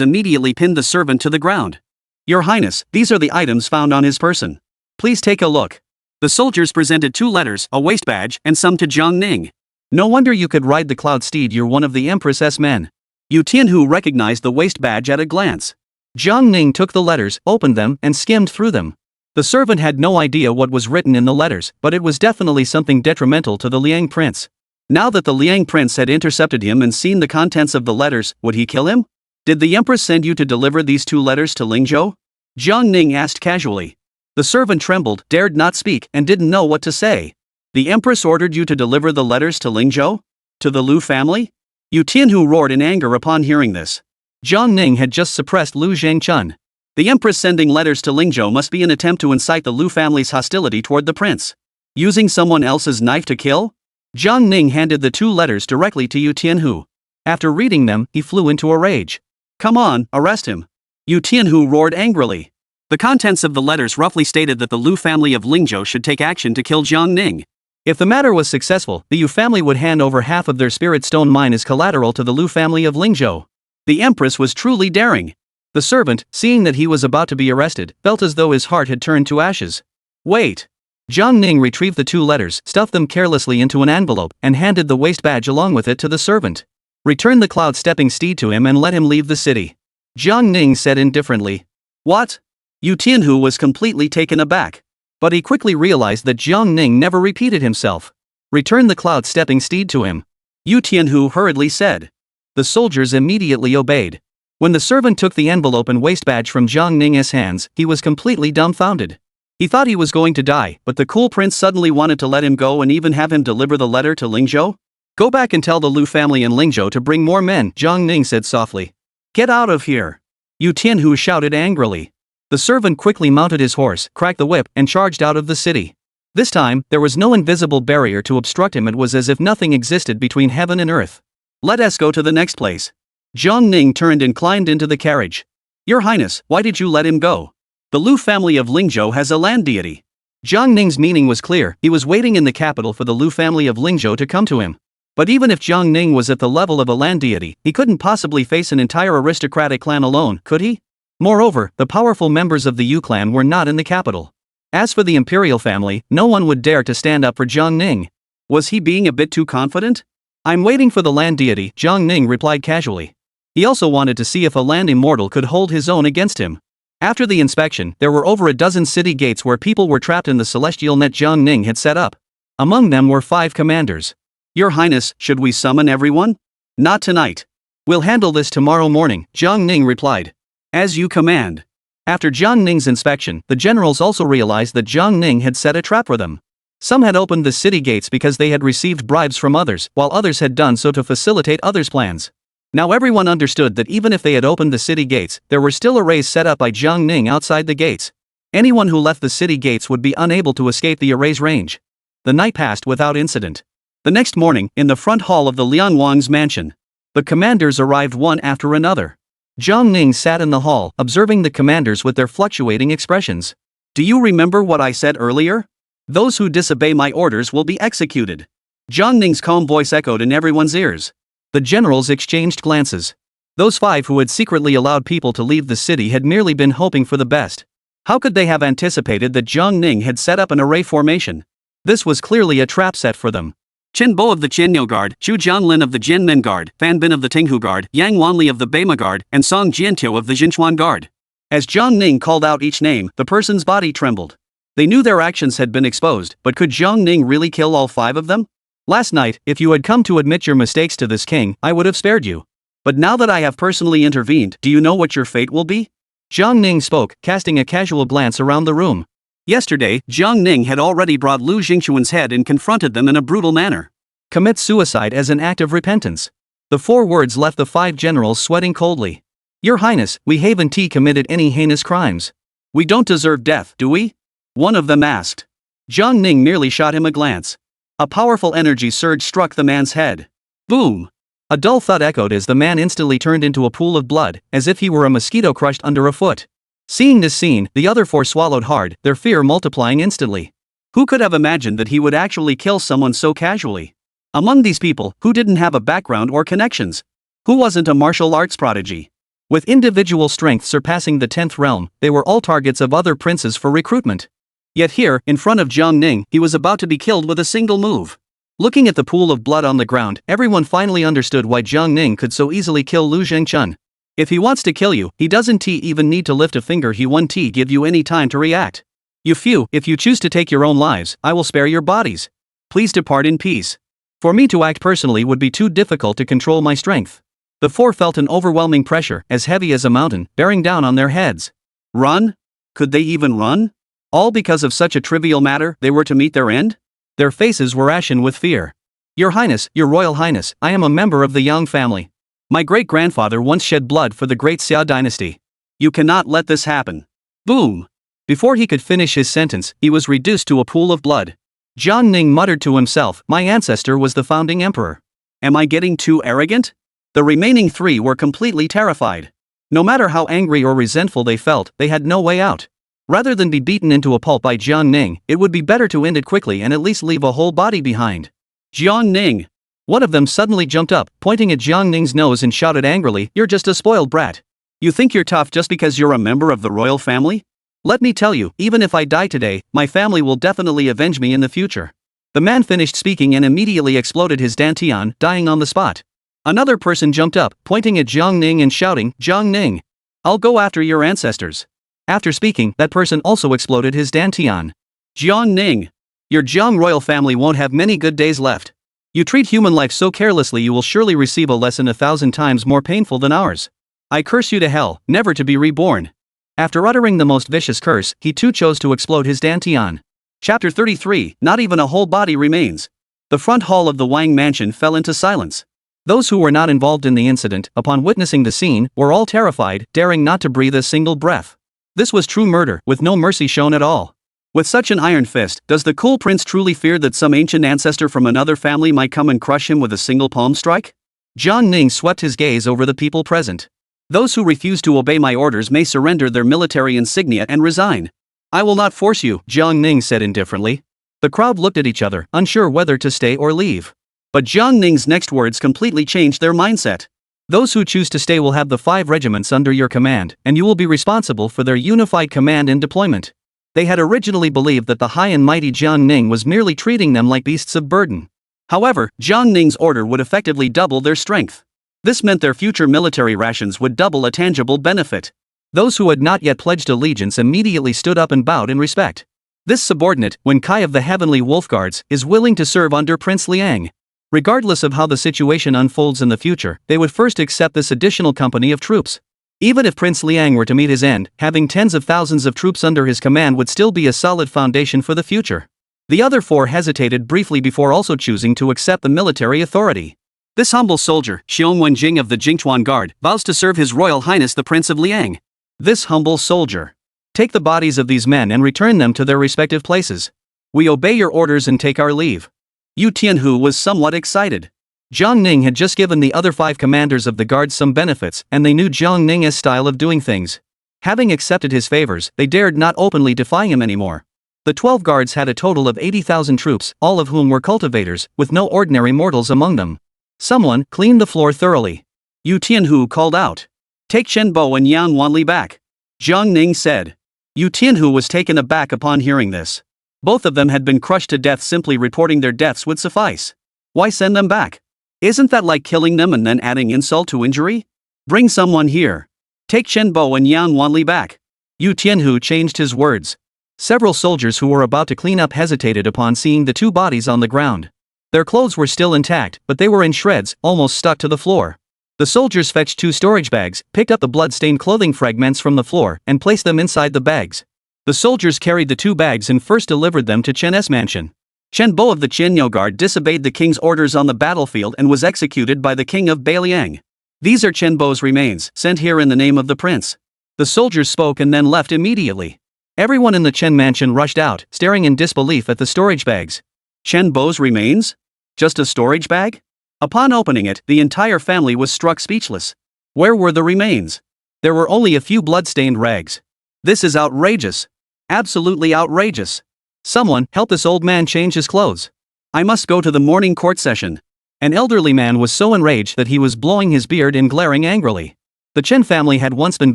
A: immediately pinned the servant to the ground. "Your Highness, these are the items found on his person. Please take a look." The soldiers presented 2 letters, a waist badge, and some to Jiang Ning. "No wonder you could ride the cloud steed. You're one of the Empress's men." Yu Tianhu recognized the waist badge at a glance. Jiang Ning took the letters, opened them, and skimmed through them. The servant had no idea what was written in the letters, but it was definitely something detrimental to the Liang Prince. Now that the Liang Prince had intercepted him and seen the contents of the letters, would he kill him? "Did the Empress send you to deliver these 2 letters to Lingzhou?" Jiang Ning asked casually. The servant trembled, dared not speak, and didn't know what to say. "The Empress ordered you to deliver the letters to Lingzhou? To the Lu family?" Yu Tianhu roared in anger upon hearing this. Jiang Ning had just suppressed Lu Zhengchun. The Empress sending letters to Lingzhou must be an attempt to incite the Lu family's hostility toward the prince. Using someone else's knife to kill? Jiang Ning handed the 2 letters directly to Yu Tianhu. After reading them, he flew into a rage. "Come on, arrest him." Yu Tianhu roared angrily. The contents of the letters roughly stated that the Lu family of Lingzhou should take action to kill Jiang Ning. If the matter was successful, the Yu family would hand over half of their spirit stone mine as collateral to the Lu family of Lingzhou. The empress was truly daring. The servant, seeing that he was about to be arrested, felt as though his heart had turned to ashes. "Wait." Jiang Ning retrieved the 2 letters, stuffed them carelessly into an envelope, and handed the waist badge along with it to the servant. "Return the cloud-stepping steed to him and let him leave the city," Jiang Ning said indifferently. "What?" Yu Tianhu was completely taken aback. But he quickly realized that Jiang Ning never repeated himself. "Return the cloud-stepping steed to him," Yu Tianhu hurriedly said. The soldiers immediately obeyed. When the servant took the envelope and waist badge from Jiang Ning's hands, he was completely dumbfounded. He thought he was going to die, but the cool prince suddenly wanted to let him go and even have him deliver the letter to Lingzhou? "Go back and tell the Lu family in Lingzhou to bring more men," Jiang Ning said softly. "Get out of here," Yu Tianhu shouted angrily. The servant quickly mounted his horse, cracked the whip, and charged out of the city. This time, there was no invisible barrier to obstruct him. It was as if nothing existed between heaven and earth. "Let us go to the next place." Jiang Ning turned and climbed into the carriage. "Your Highness, why did you let him go? The Lu family of Lingzhou has a land deity." Jiang Ning's meaning was clear. He was waiting in the capital for the Lu family of Lingzhou to come to him. But even if Jiang Ning was at the level of a land deity, he couldn't possibly face an entire aristocratic clan alone, could he? Moreover, the powerful members of the Yu clan were not in the capital. As for the imperial family, no one would dare to stand up for Jiang Ning. Was he being a bit too confident? "I'm waiting for the land deity," Jiang Ning replied casually. He also wanted to see if a land immortal could hold his own against him. After the inspection, there were over a dozen city gates where people were trapped in the celestial net Jiang Ning had set up. Among them were 5 commanders. "Your Highness, should we summon everyone?" "Not tonight. We'll handle this tomorrow morning," Jiang Ning replied. "As you command." After Jiang Ning's inspection, the generals also realized that Jiang Ning had set a trap for them. Some had opened the city gates because they had received bribes from others, while others had done so to facilitate others' plans. Now everyone understood that even if they had opened the city gates, there were still arrays set up by Jiang Ning outside the gates. Anyone who left the city gates would be unable to escape the array's range. The night passed without incident. The next morning, in the front hall of the Lian Wang's mansion, the commanders arrived one after another. Jiang Ning sat in the hall, observing the commanders with their fluctuating expressions. "Do you remember what I said earlier? Those who disobey my orders will be executed." Jiang Ning's calm voice echoed in everyone's ears. The generals exchanged glances. Those 5 who had secretly allowed people to leave the city had merely been hoping for the best. How could they have anticipated that Jiang Ning had set up an array formation? This was clearly a trap set for them. Chen Bo of the Jianniu Guard, Zhu Jianlin of the Jianmen Guard, Fan Bin of the Tinghu Guard, Yang Wanli of the Beima Guard, and Song Jiantiao of the Jinchuan Guard. As Jiang Ning called out each name, the person's body trembled. They knew their actions had been exposed, but could Jiang Ning really kill all 5 of them? "Last night, if you had come to admit your mistakes to this king, I would have spared you. But now that I have personally intervened, do you know what your fate will be?" Jiang Ning spoke, casting a casual glance around the room. Yesterday, Jiang Ning had already brought Lu Jingquan's head and confronted them in a brutal manner. "Commit suicide as an act of repentance." The 4 words left the 5 generals sweating coldly. "Your Highness, we haven't committed any heinous crimes. We don't deserve death, do we?" one of them asked. Jiang Ning merely shot him a glance. A powerful energy surge struck the man's head. Boom! A dull thud echoed as the man instantly turned into a pool of blood, as if he were a mosquito crushed under a foot. Seeing this scene, the other 4 swallowed hard, their fear multiplying instantly. Who could have imagined that he would actually kill someone so casually? Among these people, who didn't have a background or connections? Who wasn't a martial arts prodigy? With individual strength surpassing the 10th realm, they were all targets of other princes for recruitment. Yet here, in front of Jiang Ning, he was about to be killed with a single move. Looking at the pool of blood on the ground, everyone finally understood why Jiang Ning could so easily kill Lu Zhengchun. If he wants to kill you, he doesn't even need to lift a finger. He won't give you any time to react. If you choose to take your own lives, I will spare your bodies. Please depart in peace. For me to act personally would be too difficult to control my strength. The 4 felt an overwhelming pressure, as heavy as a mountain, bearing down on their heads. Run? Could they even run? All because of such a trivial matter, they were to meet their end? Their faces were ashen with fear. Your Highness, Your Royal Highness, I am a member of the Yang family. My great-grandfather once shed blood for the great Xia dynasty. You cannot let this happen. Boom! Before he could finish his sentence, he was reduced to a pool of blood. Jiang Ning muttered to himself, my ancestor was the founding emperor. Am I getting too arrogant? The remaining three were completely terrified. No matter how angry or resentful they felt, they had no way out. Rather than be beaten into a pulp by Jiang Ning, it would be better to end it quickly and at least leave a whole body behind. Jiang Ning! One of them suddenly jumped up, pointing at Jiang Ning's nose and shouted angrily, you're just a spoiled brat. You think you're tough just because you're a member of the royal family? Let me tell you, even if I die today, my family will definitely avenge me in the future. The man finished speaking and immediately exploded his dantian, dying on the spot. Another person jumped up, pointing at Jiang Ning and shouting, Jiang Ning! I'll go after your ancestors. After speaking, that person also exploded his dantian. Jiang Ning! Your Jiang royal family won't have many good days left. You treat human life so carelessly, you will surely receive a lesson 1,000 times more painful than ours. I curse you to hell, never to be reborn. After uttering the most vicious curse, he too chose to explode his dantian. Chapter 33, not even a whole body remains. The front hall of the Wang mansion fell into silence. Those who were not involved in the incident, upon witnessing the scene, were all terrified, daring not to breathe a single breath. This was true murder, with no mercy shown at all. With such an iron fist, does the cool prince truly fear that some ancient ancestor from another family might come and crush him with a single palm strike? Jiang Ning swept his gaze over the people present. Those who refuse to obey my orders may surrender their military insignia and resign. I will not force you, Jiang Ning said indifferently. The crowd looked at each other, unsure whether to stay or leave. But Jiang Ning's next words completely changed their mindset. Those who choose to stay will have the 5 regiments under your command, and you will be responsible for their unified command and deployment. They had originally believed that the high and mighty Jiang Ning was merely treating them like beasts of burden. However, Jiang Ning's order would effectively double their strength. This meant their future military rations would double a tangible benefit. Those who had not yet pledged allegiance immediately stood up and bowed in respect. This subordinate, Wen Kai of the Heavenly Wolf Guards, is willing to serve under Prince Liang. Regardless of how the situation unfolds in the future, they would first accept this additional company of troops. Even if Prince Liang were to meet his end, having tens of thousands of troops under his command would still be a solid foundation for the future. The other 4 hesitated briefly before also choosing to accept the military authority. This humble soldier, Xiong Wenjing of the Jingchuan Guard, vows to serve His Royal Highness the Prince of Liang. This humble soldier. Take the bodies of these men and return them to their respective places. We obey your orders and take our leave. Yu Tianhu was somewhat excited. Jiang Ning had just given the other 5 commanders of the guards some benefits, and they knew Jiang Ning's style of doing things. Having accepted his favors, they dared not openly defy him anymore. The 12 guards had a total of 80,000 troops, all of whom were cultivators, with no ordinary mortals among them. Someone, clean the floor thoroughly. Yu Tianhu called out. Take Chen Bo and Yan Wanli back. Jiang Ning said. Yu Tianhu was taken aback upon hearing this. Both of them had been crushed to death, simply reporting their deaths would suffice. Why send them back? Isn't that like killing them and then adding insult to injury? Bring someone here. Take Chen Bo and Yan Wanli back. Yu Tianhu changed his words. Several soldiers who were about to clean up hesitated upon seeing the 2 bodies on the ground. Their clothes were still intact, but they were in shreds, almost stuck to the floor. The soldiers fetched 2 storage bags, picked up the blood-stained clothing fragments from the floor, and placed them inside the bags. The soldiers carried the 2 bags and first delivered them to Chen's mansion. Chen Bo of the Qianyao Guard disobeyed the king's orders on the battlefield and was executed by the king of Beiliang. These are Chen Bo's remains, sent here in the name of the prince. The soldiers spoke and then left immediately. Everyone in the Chen mansion rushed out, staring in disbelief at the storage bags. Chen Bo's remains? Just a storage bag? Upon opening it, the entire family was struck speechless. Where were the remains? There were only a few blood-stained rags. This is outrageous. Absolutely outrageous. Someone, help this old man change his clothes. I must go to the morning court session. An elderly man was so enraged that he was blowing his beard and glaring angrily. The Chen family had once been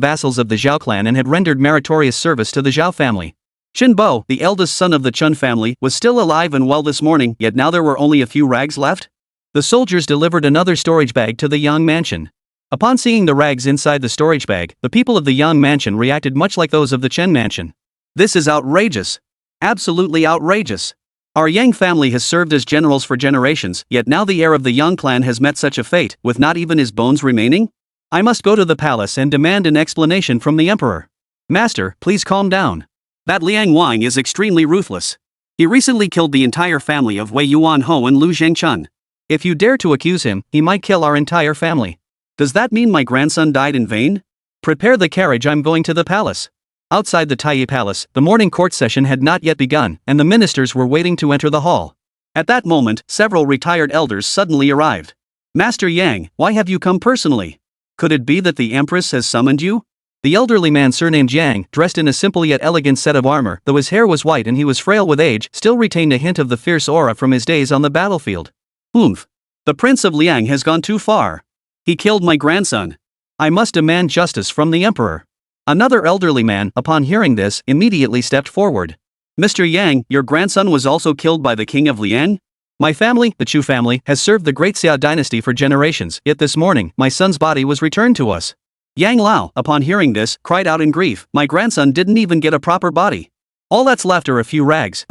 A: vassals of the Zhao clan and had rendered meritorious service to the Zhao family. Chen Bo, the eldest son of the Chun family, was still alive and well this morning, yet now there were only a few rags left? The soldiers delivered another storage bag to the Yang mansion. Upon seeing the rags inside the storage bag, the people of the Yang mansion reacted much like those of the Chen mansion. This is outrageous. Absolutely outrageous. Our Yang family has served as generals for generations, yet now the heir of the Yang clan has met such a fate, with not even his bones remaining? I must go to the palace and demand an explanation from the emperor. Master, please calm down. That Liang Wang is extremely ruthless. He recently killed the entire family of Wei Yuan Ho and Lu Zhengchun. If you dare to accuse him, he might kill our entire family. Does that mean my grandson died in vain? Prepare the carriage, I'm going to the palace. Outside the Taiyi Palace, the morning court session had not yet begun, and the ministers were waiting to enter the hall. At that moment, several retired elders suddenly arrived. Master Yang, why have you come personally? Could it be that the Empress has summoned you? The elderly man surnamed Yang, dressed in a simple yet elegant set of armor, though his hair was white and he was frail with age, still retained a hint of the fierce aura from his days on the battlefield. Oomph! The Prince of Liang has gone too far. He killed my grandson. I must demand justice from the Emperor. Another elderly man, upon hearing this, immediately stepped forward. Mr. Yang, your grandson was also killed by the King of Liang? My family, the Chu family, has served the great Xia dynasty for generations, yet this morning, my son's body was returned to us. Yang Lao, upon hearing this, cried out in grief, my grandson didn't even get a proper body. All that's left are a few rags.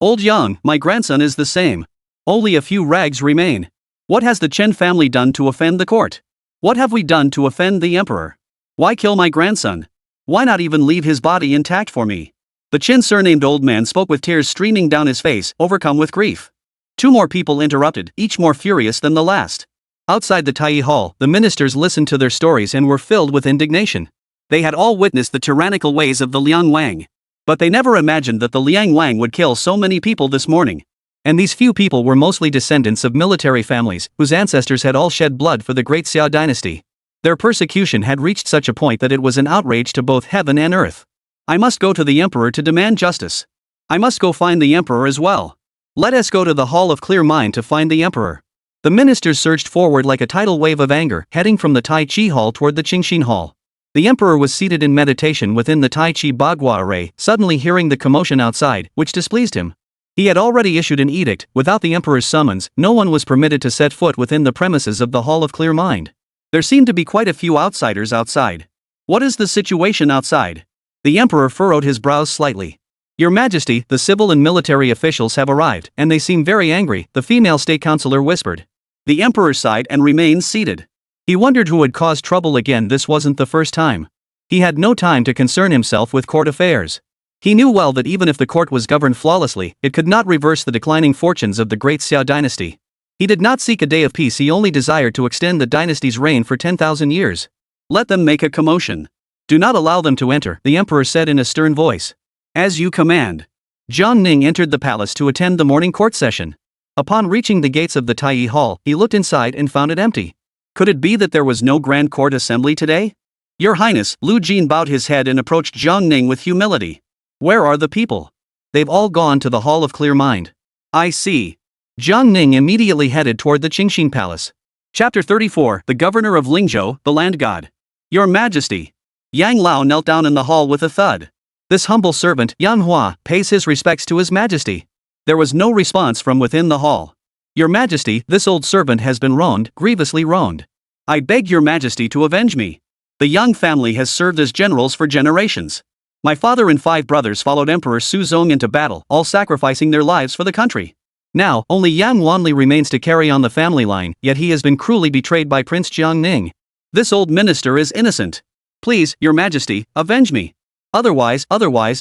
A: Old Yang, my grandson is the same. Only a few rags remain. What has the Chen family done to offend the court? What have we done to offend the emperor? Why kill my grandson? Why not even leave his body intact for me? The Chen surnamed old man spoke with tears streaming down his face, overcome with grief. Two more people interrupted, each more furious than the last. Outside the Taiyi Hall, the ministers listened to their stories and were filled with indignation. They had all witnessed the tyrannical ways of the Liang Wang. But they never imagined that the Liang Wang would kill so many people this morning. And these few people were mostly descendants of military families, whose ancestors had all shed blood for the great Xia dynasty. Their persecution had reached such a point that it was an outrage to both heaven and earth. I must go to the emperor to demand justice. I must go find the emperor as well. Let us go to the Hall of Clear Mind to find the emperor. The ministers surged forward like a tidal wave of anger, heading from the Tai Chi Hall toward the Qingxin Hall. The emperor was seated in meditation within the Tai Chi Bagua array, suddenly hearing the commotion outside, which displeased him. He had already issued an edict. Without the emperor's summons, no one was permitted to set foot within the premises of the Hall of Clear Mind. There seemed to be quite a few outsiders outside. What is the situation outside? The emperor furrowed his brows slightly. Your Majesty, the civil and military officials have arrived, and they seem very angry, the female state councillor whispered. The emperor sighed and remained seated. He wondered who had caused trouble again. This wasn't the first time. He had no time to concern himself with court affairs. He knew well that even if the court was governed flawlessly, it could not reverse the declining fortunes of the great Xia dynasty. He did not seek a day of peace, he only desired to extend the dynasty's reign for 10,000 years. Let them make a commotion. Do not allow them to enter, the emperor said in a stern voice. As you command. Jiang Ning entered the palace to attend the morning court session. Upon reaching the gates of the Taiyi Hall, he looked inside and found it empty. Could it be that there was no grand court assembly today? Your Highness, Lu Jin bowed his head and approached Jiang Ning with humility. Where are the people? They've all gone to the Hall of Clear Mind. I see. Jiang Ning immediately headed toward the Qingxin Palace. Chapter 34, The Governor of Lingzhou, the Land God. Your Majesty. Yang Lao knelt down in the hall with a thud. This humble servant, Manhwa, pays his respects to His Majesty. There was no response from within the hall. Your Majesty, this old servant has been wronged, grievously wronged. I beg Your Majesty to avenge me. The Yang family has served as generals for generations. My father and 5 brothers followed Emperor Suzong into battle, all sacrificing their lives for the country. Now, only Yang Wanli remains to carry on the family line, yet he has been cruelly betrayed by Prince Jiang Ning. This old minister is innocent. Please, Your Majesty, avenge me. Otherwise,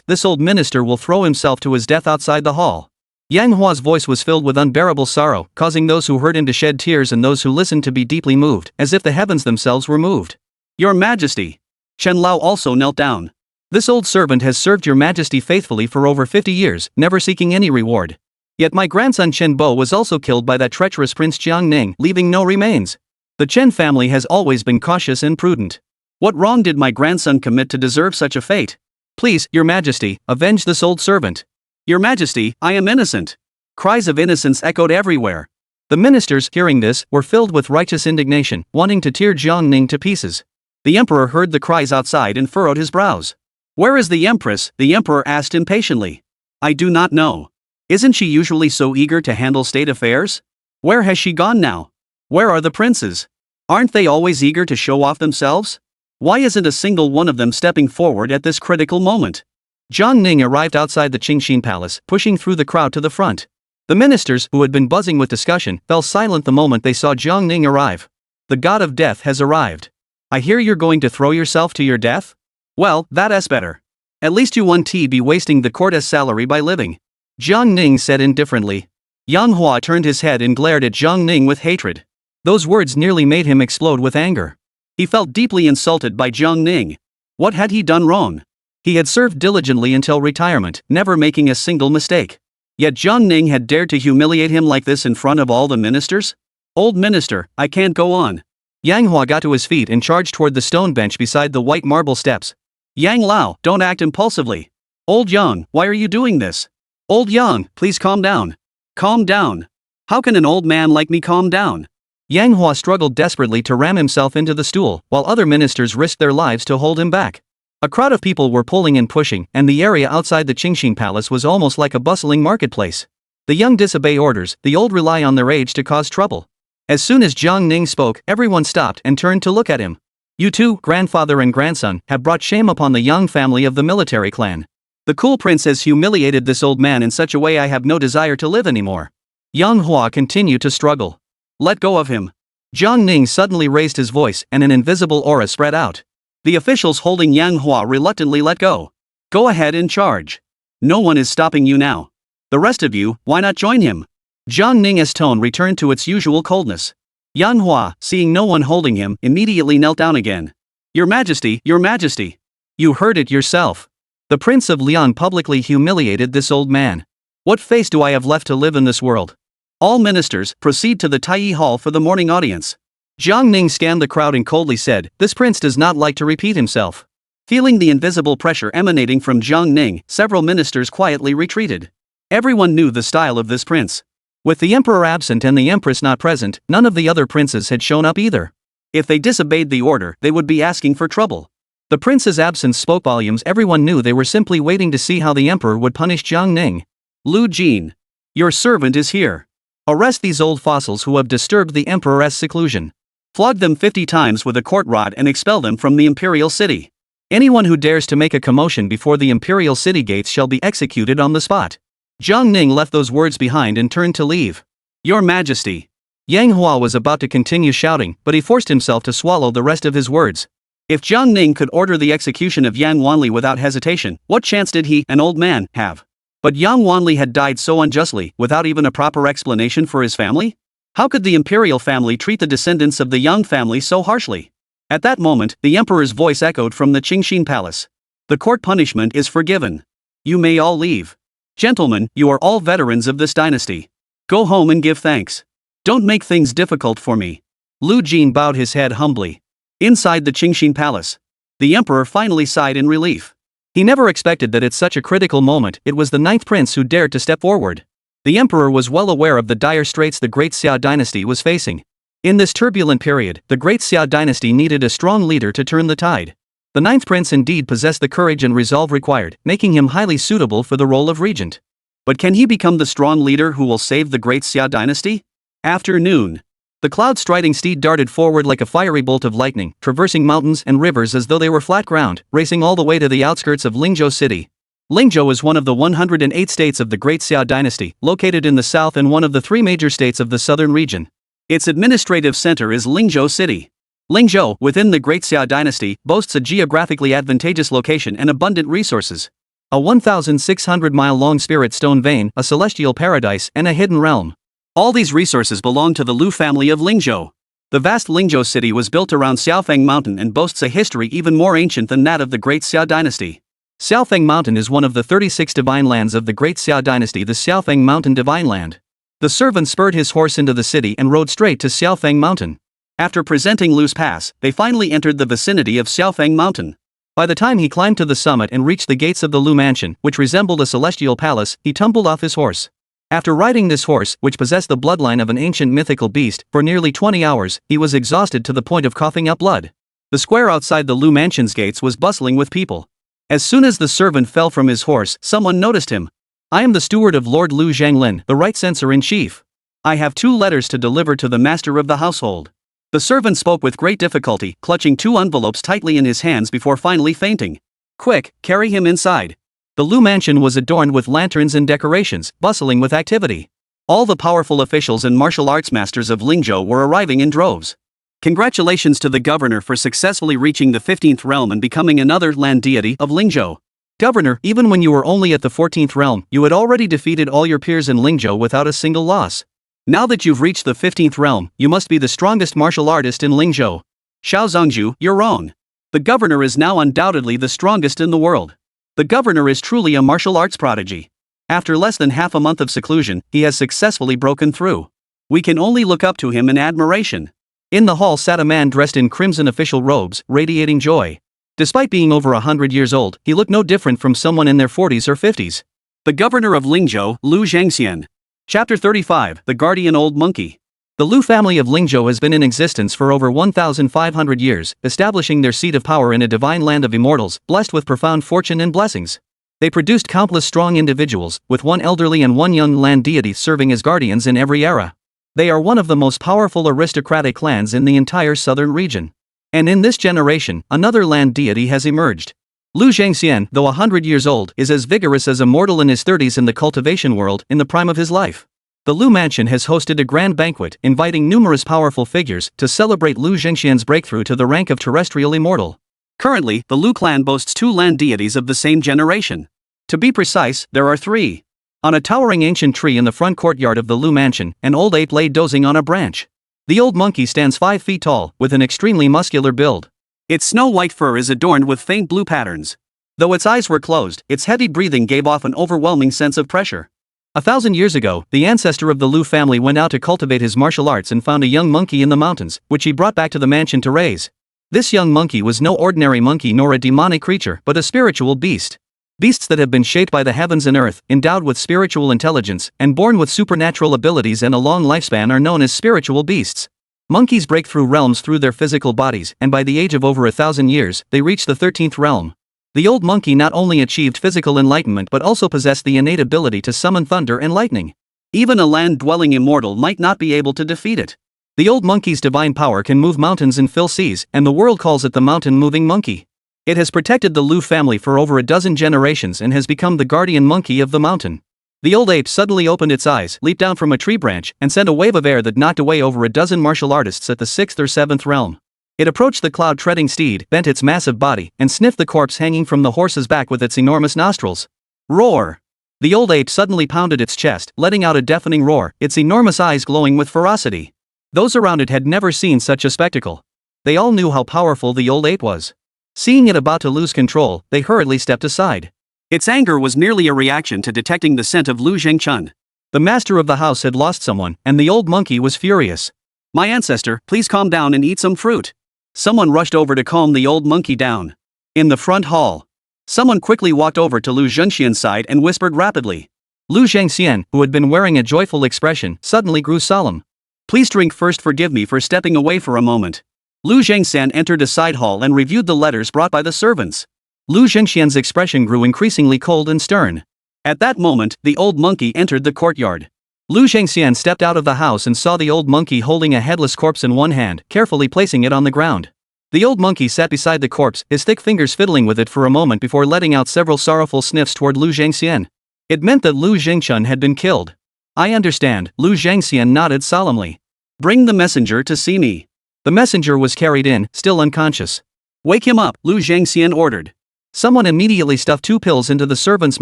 A: this old minister will throw himself to his death outside the hall. Yang Hua's voice was filled with unbearable sorrow, causing those who heard him to shed tears and those who listened to be deeply moved, as if the heavens themselves were moved. Your Majesty. Chen Lao also knelt down. This old servant has served Your Majesty faithfully for over 50 years, never seeking any reward. Yet my grandson Chen Bo was also killed by that treacherous Prince Jiang Ning, leaving no remains. The Chen family has always been cautious and prudent. What wrong did my grandson commit to deserve such a fate? Please, Your Majesty, avenge this old servant. Your Majesty, I am innocent. Cries of innocence echoed everywhere. The ministers, hearing this, were filled with righteous indignation, wanting to tear Jiang Ning to pieces. The emperor heard the cries outside and furrowed his brows. Where is the empress? The emperor asked impatiently. I do not know. Isn't she usually so eager to handle state affairs? Where has she gone now? Where are the princes? Aren't they always eager to show off themselves? Why isn't a single one of them stepping forward at this critical moment? Jiang Ning arrived outside the Qingxin Palace, pushing through the crowd to the front. The ministers, who had been buzzing with discussion, fell silent the moment they saw Jiang Ning arrive. The god of death has arrived. I hear you're going to throw yourself to your death? Well, that's better. At least you won't be wasting the court's salary by living. Jiang Ning said indifferently. Yang Hua turned his head and glared at Jiang Ning with hatred. Those words nearly made him explode with anger. He felt deeply insulted by Jiang Ning. What had he done wrong? He had served diligently until retirement, never making a single mistake. Yet Jiang Ning had dared to humiliate him like this in front of all the ministers? Old minister, I can't go on. Yang Hua got to his feet and charged toward the stone bench beside the white marble steps. Yang Lao, don't act impulsively. Old Yang, why are you doing this? Old Yang, please calm down. Calm down. How can an old man like me calm down? Yang Hua struggled desperately to ram himself into the stool, while other ministers risked their lives to hold him back. A crowd of people were pulling and pushing, and the area outside the Qingxin Palace was almost like a bustling marketplace. The young disobey orders, the old rely on their age to cause trouble. As soon as Jiang Ning spoke, everyone stopped and turned to look at him. You two, grandfather and grandson, have brought shame upon the young family of the military clan. The cool prince has humiliated this old man in such a way I have no desire to live anymore. Yang Hua continued to struggle. Let go of him. Jiang Ning suddenly raised his voice and an invisible aura spread out. The officials holding Yang Hua reluctantly let go. Go ahead and charge. No one is stopping you now. The rest of you, why not join him? Jiang Ning's tone returned to its usual coldness. Yang Hua, seeing no one holding him, immediately knelt down again. Your Majesty, Your Majesty. You heard it yourself. The Prince of Liang publicly humiliated this old man. What face do I have left to live in this world? All ministers, proceed to the Taiyi Hall for the morning audience. Jiang Ning scanned the crowd and coldly said, this prince does not like to repeat himself. Feeling the invisible pressure emanating from Jiang Ning, several ministers quietly retreated. Everyone knew the style of this prince. With the emperor absent and the empress not present, none of the other princes had shown up either. If they disobeyed the order, they would be asking for trouble. The prince's absence spoke volumes. Everyone knew they were simply waiting to see how the emperor would punish Jiang Ning. Lu Jin. Your servant is here. Arrest these old fossils who have disturbed the emperor's seclusion. Flog them 50 times with a court rod and expel them from the imperial city. Anyone who dares to make a commotion before the imperial city gates shall be executed on the spot. Jiang Ning left those words behind and turned to leave. Your Majesty. Yang Hua was about to continue shouting, but he forced himself to swallow the rest of his words. If Jiang Ning could order the execution of Yang Wanli without hesitation, what chance did he, an old man, have? But Yang Wanli had died so unjustly, without even a proper explanation for his family? How could the imperial family treat the descendants of the Yang family so harshly? At that moment, the emperor's voice echoed from the Qingxin Palace. The court punishment is forgiven. You may all leave. Gentlemen, you are all veterans of this dynasty. Go home and give thanks. Don't make things difficult for me. Lu Jin bowed his head humbly. Inside the Qingxin Palace, the emperor finally sighed in relief. He never expected that at such a critical moment, it was the 9th prince who dared to step forward. The emperor was well aware of the dire straits the Great Xia dynasty was facing. In this turbulent period, the Great Xia dynasty needed a strong leader to turn the tide. The 9th prince indeed possessed the courage and resolve required, making him highly suitable for the role of regent. But can he become the strong leader who will save the Great Xia dynasty? Afternoon. The cloud-striding steed darted forward like a fiery bolt of lightning, traversing mountains and rivers as though they were flat ground, racing all the way to the outskirts of Lingzhou city. Lingzhou is one of the 108 states of the Great Xia dynasty, located in the south and one of the 3 major states of the southern region. Its administrative center is Lingzhou city. Lingzhou, within the Great Xia dynasty, boasts a geographically advantageous location and abundant resources. A 1,600-mile-long spirit stone vein, a celestial paradise, and a hidden realm. All these resources belong to the Lu family of Lingzhou. The vast Lingzhou city was built around Xiaofeng Mountain and boasts a history even more ancient than that of the Great Xia dynasty. Xiaofeng Mountain is one of the 36 divine lands of the Great Xia dynasty, the Xiaofeng Mountain Divine Land. The servant spurred his horse into the city and rode straight to Xiaofeng Mountain. After presenting Lu's pass, they finally entered the vicinity of Xiaofeng Mountain. By the time he climbed to the summit and reached the gates of the Lu mansion, which resembled a celestial palace, he tumbled off his horse. After riding this horse, which possessed the bloodline of an ancient mythical beast, for nearly 20 hours, he was exhausted to the point of coughing up blood. The square outside the Lu mansion's gates was bustling with people. As soon as the servant fell from his horse, someone noticed him. I am the steward of Lord Lu Zhanglin, the right censor-in-chief. I have 2 letters to deliver to the master of the household. The servant spoke with great difficulty, clutching 2 envelopes tightly in his hands before finally fainting. Quick, carry him inside. The Lu mansion was adorned with lanterns and decorations, bustling with activity. All the powerful officials and martial arts masters of Lingzhou were arriving in droves. Congratulations to the governor for successfully reaching the 15th realm and becoming another land deity of Lingzhou. Governor, even when you were only at the 14th realm, you had already defeated all your peers in Lingzhou without a single loss. Now that you've reached the 15th realm, you must be the strongest martial artist in Lingzhou. Xiao Zhongju, you're wrong. The governor is now undoubtedly the strongest in the world. The governor is truly a martial arts prodigy. After less than half a month of seclusion, he has successfully broken through. We can only look up to him in admiration. In the hall sat a man dressed in crimson official robes, radiating joy. Despite being over 100 years old, he looked no different from someone in their 40s or 50s. The governor of Lingzhou, Lu Zhangxian. Chapter 35, The Guardian Old Monkey. The Lu family of Lingzhou has been in existence for over 1,500 years, establishing their seat of power in a divine land of immortals, blessed with profound fortune and blessings. They produced countless strong individuals, with one elderly and one young land deity serving as guardians in every era. They are one of the most powerful aristocratic clans in the entire southern region. And in this generation, another land deity has emerged. Lu Zhangxian, though 100 years old, is as vigorous as a mortal in his 30s in the cultivation world, in the prime of his life. The Lu Mansion has hosted a grand banquet, inviting numerous powerful figures to celebrate Lu Zhangxian's breakthrough to the rank of terrestrial immortal. Currently, the Lu clan boasts 2 land deities of the same generation. To be precise, there are 3. On a towering ancient tree in the front courtyard of the Lu Mansion, an old ape lay dozing on a branch. The old monkey stands 5 feet tall, with an extremely muscular build. Its snow-white fur is adorned with faint blue patterns. Though its eyes were closed, its heavy breathing gave off an overwhelming sense of pressure. 1,000 years ago, the ancestor of the Lu family went out to cultivate his martial arts and found a young monkey in the mountains, which he brought back to the mansion to raise. This young monkey was no ordinary monkey nor a demonic creature, but a spiritual beast. Beasts that have been shaped by the heavens and earth, endowed with spiritual intelligence, and born with supernatural abilities and a long lifespan are known as spiritual beasts. Monkeys break through realms through their physical bodies, and by the age of over 1,000 years, they reach the 13th realm. The old monkey not only achieved physical enlightenment but also possessed the innate ability to summon thunder and lightning. Even a land-dwelling immortal might not be able to defeat it. The old monkey's divine power can move mountains and fill seas, and the world calls it the mountain-moving monkey. It has protected the Lu family for over a dozen generations and has become the guardian monkey of the mountain. The old ape suddenly opened its eyes, leaped down from a tree branch, and sent a wave of air that knocked away over a dozen martial artists at the 6th or 7th realm. It approached the cloud-treading steed, bent its massive body, and sniffed the corpse hanging from the horse's back with its enormous nostrils. Roar! The old ape suddenly pounded its chest, letting out a deafening roar, its enormous eyes glowing with ferocity. Those around it had never seen such a spectacle. They all knew how powerful the old ape was. Seeing it about to lose control, they hurriedly stepped aside. Its anger was merely a reaction to detecting the scent of Lu Zhangchun. The master of the house had lost someone, and the old monkey was furious. "My ancestor, please calm down and eat some fruit." Someone rushed over to calm the old monkey down. In the front hall, someone quickly walked over to Lu Zhangxian's side and whispered rapidly. Lu Zhangxian, who had been wearing a joyful expression, suddenly grew solemn. "Please drink first. Forgive me for stepping away for a moment." Lu Zhangxian entered a side hall and reviewed the letters brought by the servants. Lu Zhangxian's expression grew increasingly cold and stern. At that moment, the old monkey entered the courtyard. Lu Zhangxian stepped out of the house and saw the old monkey holding a headless corpse in one hand, carefully placing it on the ground. The old monkey sat beside the corpse, his thick fingers fiddling with it for a moment before letting out several sorrowful sniffs toward Lu Zhangxian. It meant that Lu Zhangchun had been killed. "I understand," Lu Zhangxian nodded solemnly. "Bring the messenger to see me." The messenger was carried in, still unconscious. "Wake him up," Lu Zhangxian ordered. Someone immediately stuffed 2 pills into the servant's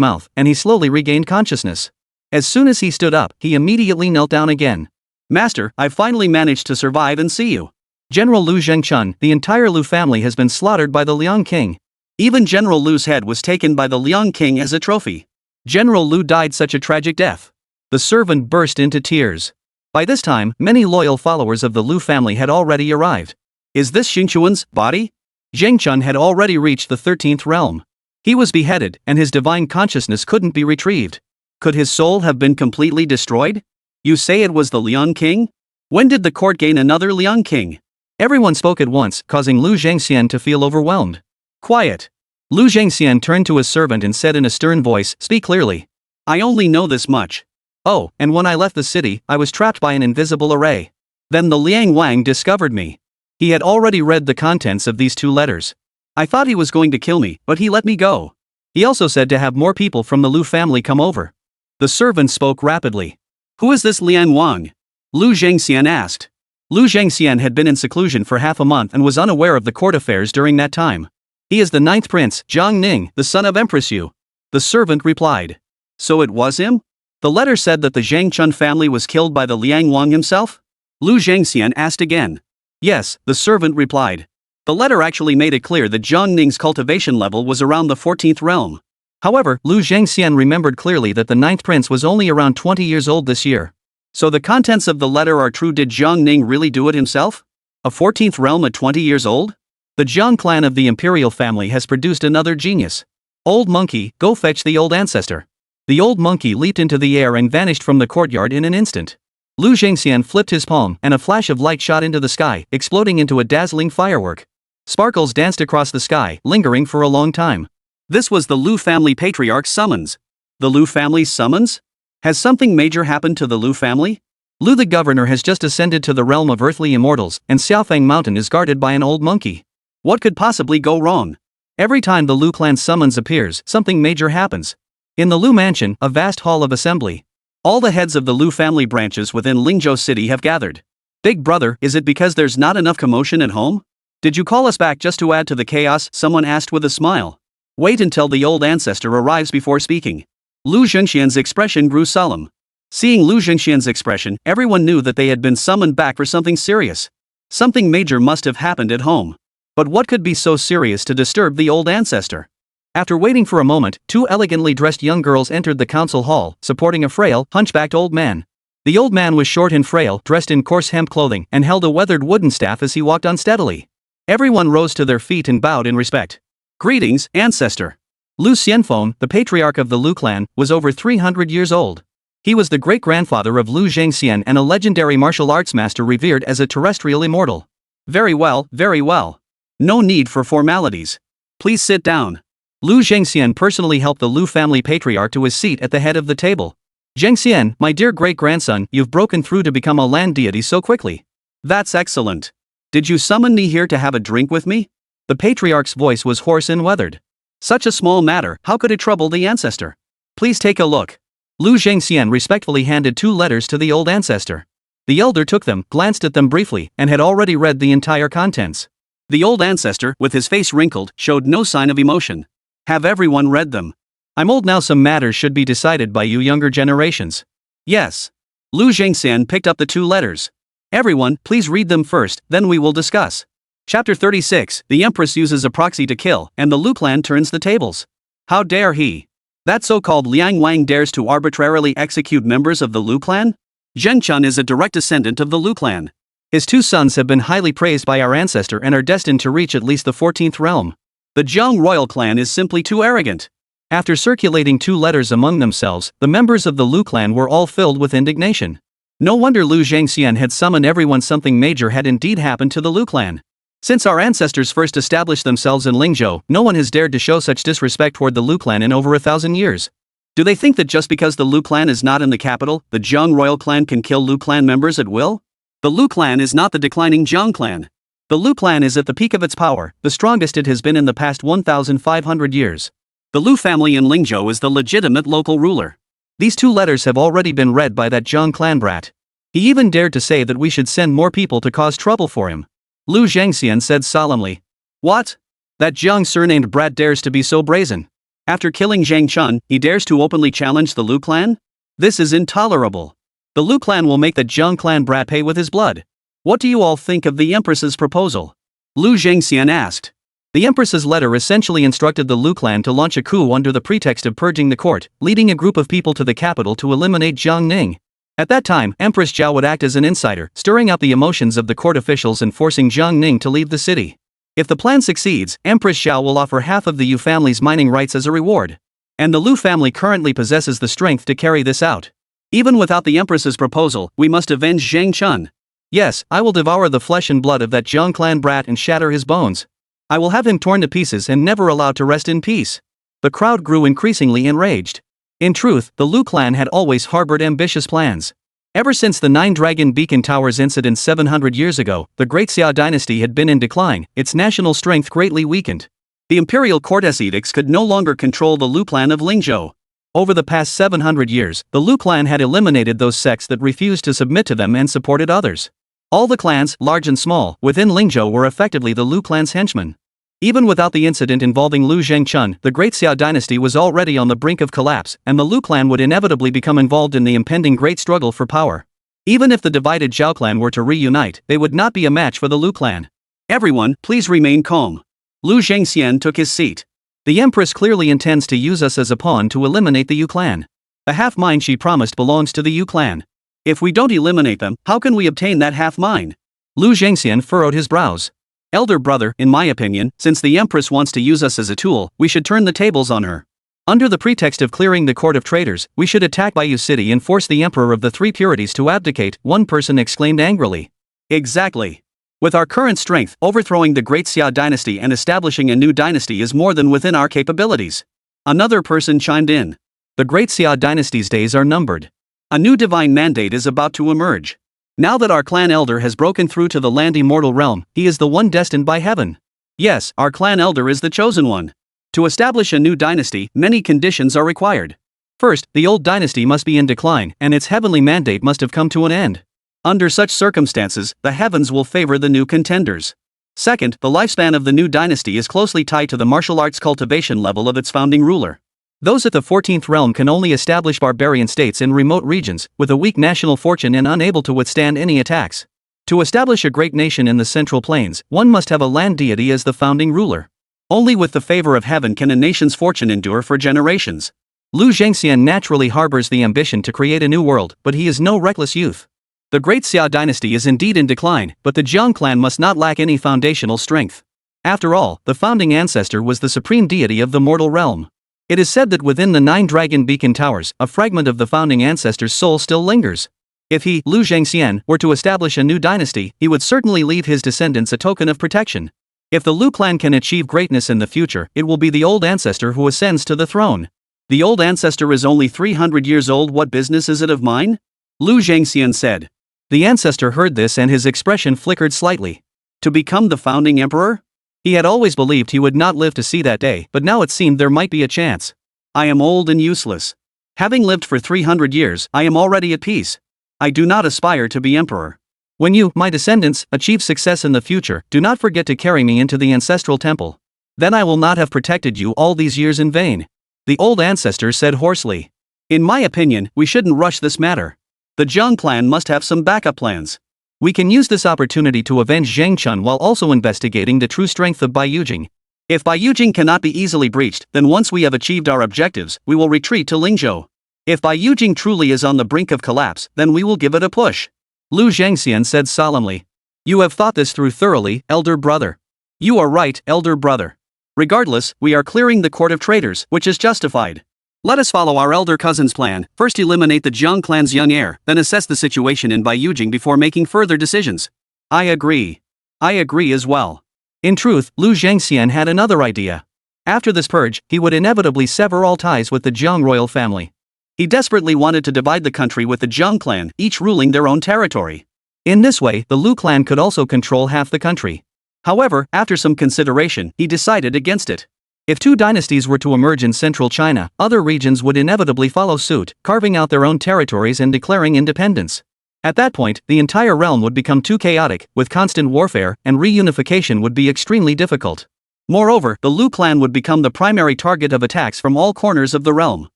A: mouth, and he slowly regained consciousness. As soon as he stood up, he immediately knelt down again. "Master, I've finally managed to survive and see you." General Lu Zhangchun, the entire Lu family has been slaughtered by the Liang King. Even General Lu's head was taken by the Liang King as a trophy. General Lu died such a tragic death. The servant burst into tears. By this time, many loyal followers of the Lu family had already arrived. "Is this Xingchuan's body?" Zhangchun had already reached the 13th realm. He was beheaded, and his divine consciousness couldn't be retrieved. Could his soul have been completely destroyed? "You say it was the Liang King? When did the court gain another Liang King?" Everyone spoke at once, causing Lu Zhangxian to feel overwhelmed. "Quiet." Lu Zhangxian turned to his servant and said in a stern voice, "Speak clearly." "I only know this much." "Oh, and when I left the city, I was trapped by an invisible array. Then the Liang Wang discovered me. He had already read the contents of these 2 letters. I thought he was going to kill me, but he let me go. He also said to have more people from the Lu family come over." The servant spoke rapidly. "Who is this Liang Wang?" Lu Zhangxian asked. Lu Zhangxian had been in seclusion for half a month and was unaware of the court affairs during that time. "He is the 9th prince, Zhang Ning, the son of Empress Yu." The servant replied. "So it was him? The letter said that the Zhangchun family was killed by the Liang Wang himself?" Lu Zhangxian asked again. "Yes," the servant replied. "The letter actually made it clear that Zhang Ning's cultivation level was around the 14th realm. However, Lu Zhengxian remembered clearly that the ninth prince was only around 20 years old this year. So the contents of the letter are true. Did Jiang Ning really do it himself? A 14th realm at 20 years old? The Jiang clan of the imperial family has produced another genius. Old monkey, go fetch the old ancestor. The old monkey leaped into the air and vanished from the courtyard in an instant. Lu Zhengxian flipped his palm and a flash of light shot into the sky, exploding into a dazzling firework. Sparkles danced across the sky, lingering for a long time. This was the Lu family patriarch's summons. The Lu family's summons? Has something major happened to the Lu family? Lu the governor has just ascended to the realm of earthly immortals, and Xiaofeng Mountain is guarded by an old monkey. What could possibly go wrong? Every time the Lu clan summons appears, something major happens. In the Lu mansion, a vast hall of assembly. All the heads of the Lu family branches within Lingzhou City have gathered. Big brother, is it because there's not enough commotion at home? Did you call us back just to add to the chaos? Someone asked with a smile. Wait until the old ancestor arrives before speaking. Lu Zhengxian's expression grew solemn. Seeing Lu Zhengxian's expression, everyone knew that they had been summoned back for something serious. Something major must have happened at home. But what could be so serious to disturb the old ancestor? After waiting for a moment, two elegantly dressed young girls entered the council hall, supporting a frail, hunchbacked old man. The old man was short and frail, dressed in coarse hemp clothing, and held a weathered wooden staff as he walked unsteadily. Everyone rose to their feet and bowed in respect. Greetings, ancestor. Lu Xianfeng, the patriarch of the Lu clan, was over 300 years old. He was the great-grandfather of Lu Zhengxian and a legendary martial arts master revered as a terrestrial immortal. Very well, very well. No need for formalities. Please sit down. Lu Zhengxian personally helped the Lu family patriarch to his seat at the head of the table. Zhengxian, my dear great-grandson, you've broken through to become a land deity so quickly. That's excellent. Did you summon me here to have a drink with me? The patriarch's voice was hoarse and weathered. Such a small matter, how could it trouble the ancestor? Please take a look. Lu Zhengxian respectfully handed two letters to the old ancestor. The elder took them, glanced at them briefly, and had already read the entire contents. The old ancestor, with his face wrinkled, showed no sign of emotion. Have everyone read them? I'm old now, some matters should be decided by you younger generations. Yes. Lu Zhengxian picked up the two letters. Everyone, please read them first, then we will discuss. Chapter 36, the Empress uses a proxy to kill, and the Lu clan turns the tables. How dare he? That so-called Liang Wang dares to arbitrarily execute members of the Lu clan? Zheng Chun is a direct descendant of the Lu clan. His two sons have been highly praised by our ancestor and are destined to reach at least the 14th realm. The Jiang royal clan is simply too arrogant. After circulating two letters among themselves, the members of the Lu clan were all filled with indignation. No wonder Lu Zhengxian had summoned everyone. Something major had indeed happened to the Lu clan. Since our ancestors first established themselves in Lingzhou, no one has dared to show such disrespect toward the Lu clan in over 1,000 years. Do they think that just because the Lu clan is not in the capital, the Jiang royal clan can kill Lu clan members at will? The Lu clan is not the declining Jiang clan. The Lu clan is at the peak of its power, the strongest it has been in the past 1,500 years. The Lu family in Lingzhou is the legitimate local ruler. These two letters have already been read by that Jiang clan brat. He even dared to say that we should send more people to cause trouble for him. Lu Zhengxian said solemnly. What? That Jiang surnamed brat dares to be so brazen? After killing Zheng Chun, he dares to openly challenge the Lu clan? This is intolerable. The Lu clan will make the Jiang clan brat pay with his blood. What do you all think of the Empress's proposal? Lu Zhengxian asked. The Empress's letter essentially instructed the Lu clan to launch a coup under the pretext of purging the court, leading a group of people to the capital to eliminate Jiang Ning. At that time, Empress Zhao would act as an insider, stirring up the emotions of the court officials and forcing Jiang Ning to leave the city. If the plan succeeds, Empress Zhao will offer half of the Yu family's mining rights as a reward. And the Lu family currently possesses the strength to carry this out. Even without the Empress's proposal, we must avenge Zheng Chun. Yes, I will devour the flesh and blood of that Jiang clan brat and shatter his bones. I will have him torn to pieces and never allowed to rest in peace. The crowd grew increasingly enraged. In truth, the Lu clan had always harbored ambitious plans. Ever since the Nine-Dragon Beacon Towers incident 700 years ago, the Great Xia dynasty had been in decline, its national strength greatly weakened. The imperial court's edicts could no longer control the Lu clan of Lingzhou. Over the past 700 years, the Lu clan had eliminated those sects that refused to submit to them and supported others. All the clans, large and small, within Lingzhou were effectively the Lu clan's henchmen. Even without the incident involving Lu Zhengchun, the Great Xia dynasty was already on the brink of collapse, and the Lu clan would inevitably become involved in the impending great struggle for power. Even if the divided Zhao clan were to reunite, they would not be a match for the Lu clan. Everyone, please remain calm. Lu Zhengxian took his seat. The Empress clearly intends to use us as a pawn to eliminate the Yu clan. The half-mine she promised belongs to the Yu clan. If we don't eliminate them, how can we obtain that half-mine? Lu Zhengxian furrowed his brows. Elder brother, in my opinion, since the Empress wants to use us as a tool, we should turn the tables on her. Under the pretext of clearing the court of traitors, we should attack Baiyu City and force the Emperor of the Three Purities to abdicate, one person exclaimed angrily. Exactly. With our current strength, overthrowing the Great Xia dynasty and establishing a new dynasty is more than within our capabilities. Another person chimed in. The Great Xia dynasty's days are numbered. A new divine mandate is about to emerge. Now that our clan elder has broken through to the land immortal realm, he is the one destined by heaven. Yes, our clan elder is the chosen one. To establish a new dynasty, many conditions are required. First, the old dynasty must be in decline, and its heavenly mandate must have come to an end. Under such circumstances, the heavens will favor the new contenders. Second, the lifespan of the new dynasty is closely tied to the martial arts cultivation level of its founding ruler. Those at the 14th realm can only establish barbarian states in remote regions, with a weak national fortune and unable to withstand any attacks. To establish a great nation in the Central Plains, one must have a land deity as the founding ruler. Only with the favor of heaven can a nation's fortune endure for generations. Lu Zhengxian naturally harbors the ambition to create a new world, but he is no reckless youth. The Great Xia dynasty is indeed in decline, but the Jiang clan must not lack any foundational strength. After all, the founding ancestor was the supreme deity of the mortal realm. It is said that within the 9 dragon beacon towers, a fragment of the founding ancestor's soul still lingers. If he, Lu Zhengxian, were to establish a new dynasty, he would certainly leave his descendants a token of protection. If the Lu clan can achieve greatness in the future, it will be the old ancestor who ascends to the throne. The old ancestor is only 300 years old. What business is it of mine? Lu Zhengxian said. The ancestor heard this and his expression flickered slightly. To become the founding emperor? He had always believed he would not live to see that day, but now it seemed there might be a chance. I am old and useless. Having lived for 300 years, I am already at peace. I do not aspire to be emperor. When you, my descendants, achieve success in the future, do not forget to carry me into the ancestral temple. Then I will not have protected you all these years in vain. The old ancestor said hoarsely. In my opinion, we shouldn't rush this matter. The Jiang clan must have some backup plans. We can use this opportunity to avenge Zhang Chun while also investigating the true strength of Baiyujing. If Baiyujing cannot be easily breached, then once we have achieved our objectives, we will retreat to Lingzhou. If Baiyujing truly is on the brink of collapse, then we will give it a push. Lu Zhengxian said solemnly. You have thought this through thoroughly, elder brother. You are right, elder brother. Regardless, we are clearing the court of traitors, which is justified. Let us follow our elder cousin's plan, first eliminate the Jiang clan's young heir, then assess the situation in Baiyujing before making further decisions. I agree. I agree as well. In truth, Lu Zhengxian had another idea. After this purge, he would inevitably sever all ties with the Jiang royal family. He desperately wanted to divide the country with the Jiang clan, each ruling their own territory. In this way, the Lu clan could also control half the country. However, after some consideration, he decided against it. If 2 dynasties were to emerge in central China, other regions would inevitably follow suit, carving out their own territories and declaring independence. At that point, the entire realm would become too chaotic, with constant warfare, and reunification would be extremely difficult. Moreover, the Lu clan would become the primary target of attacks from all corners of the realm.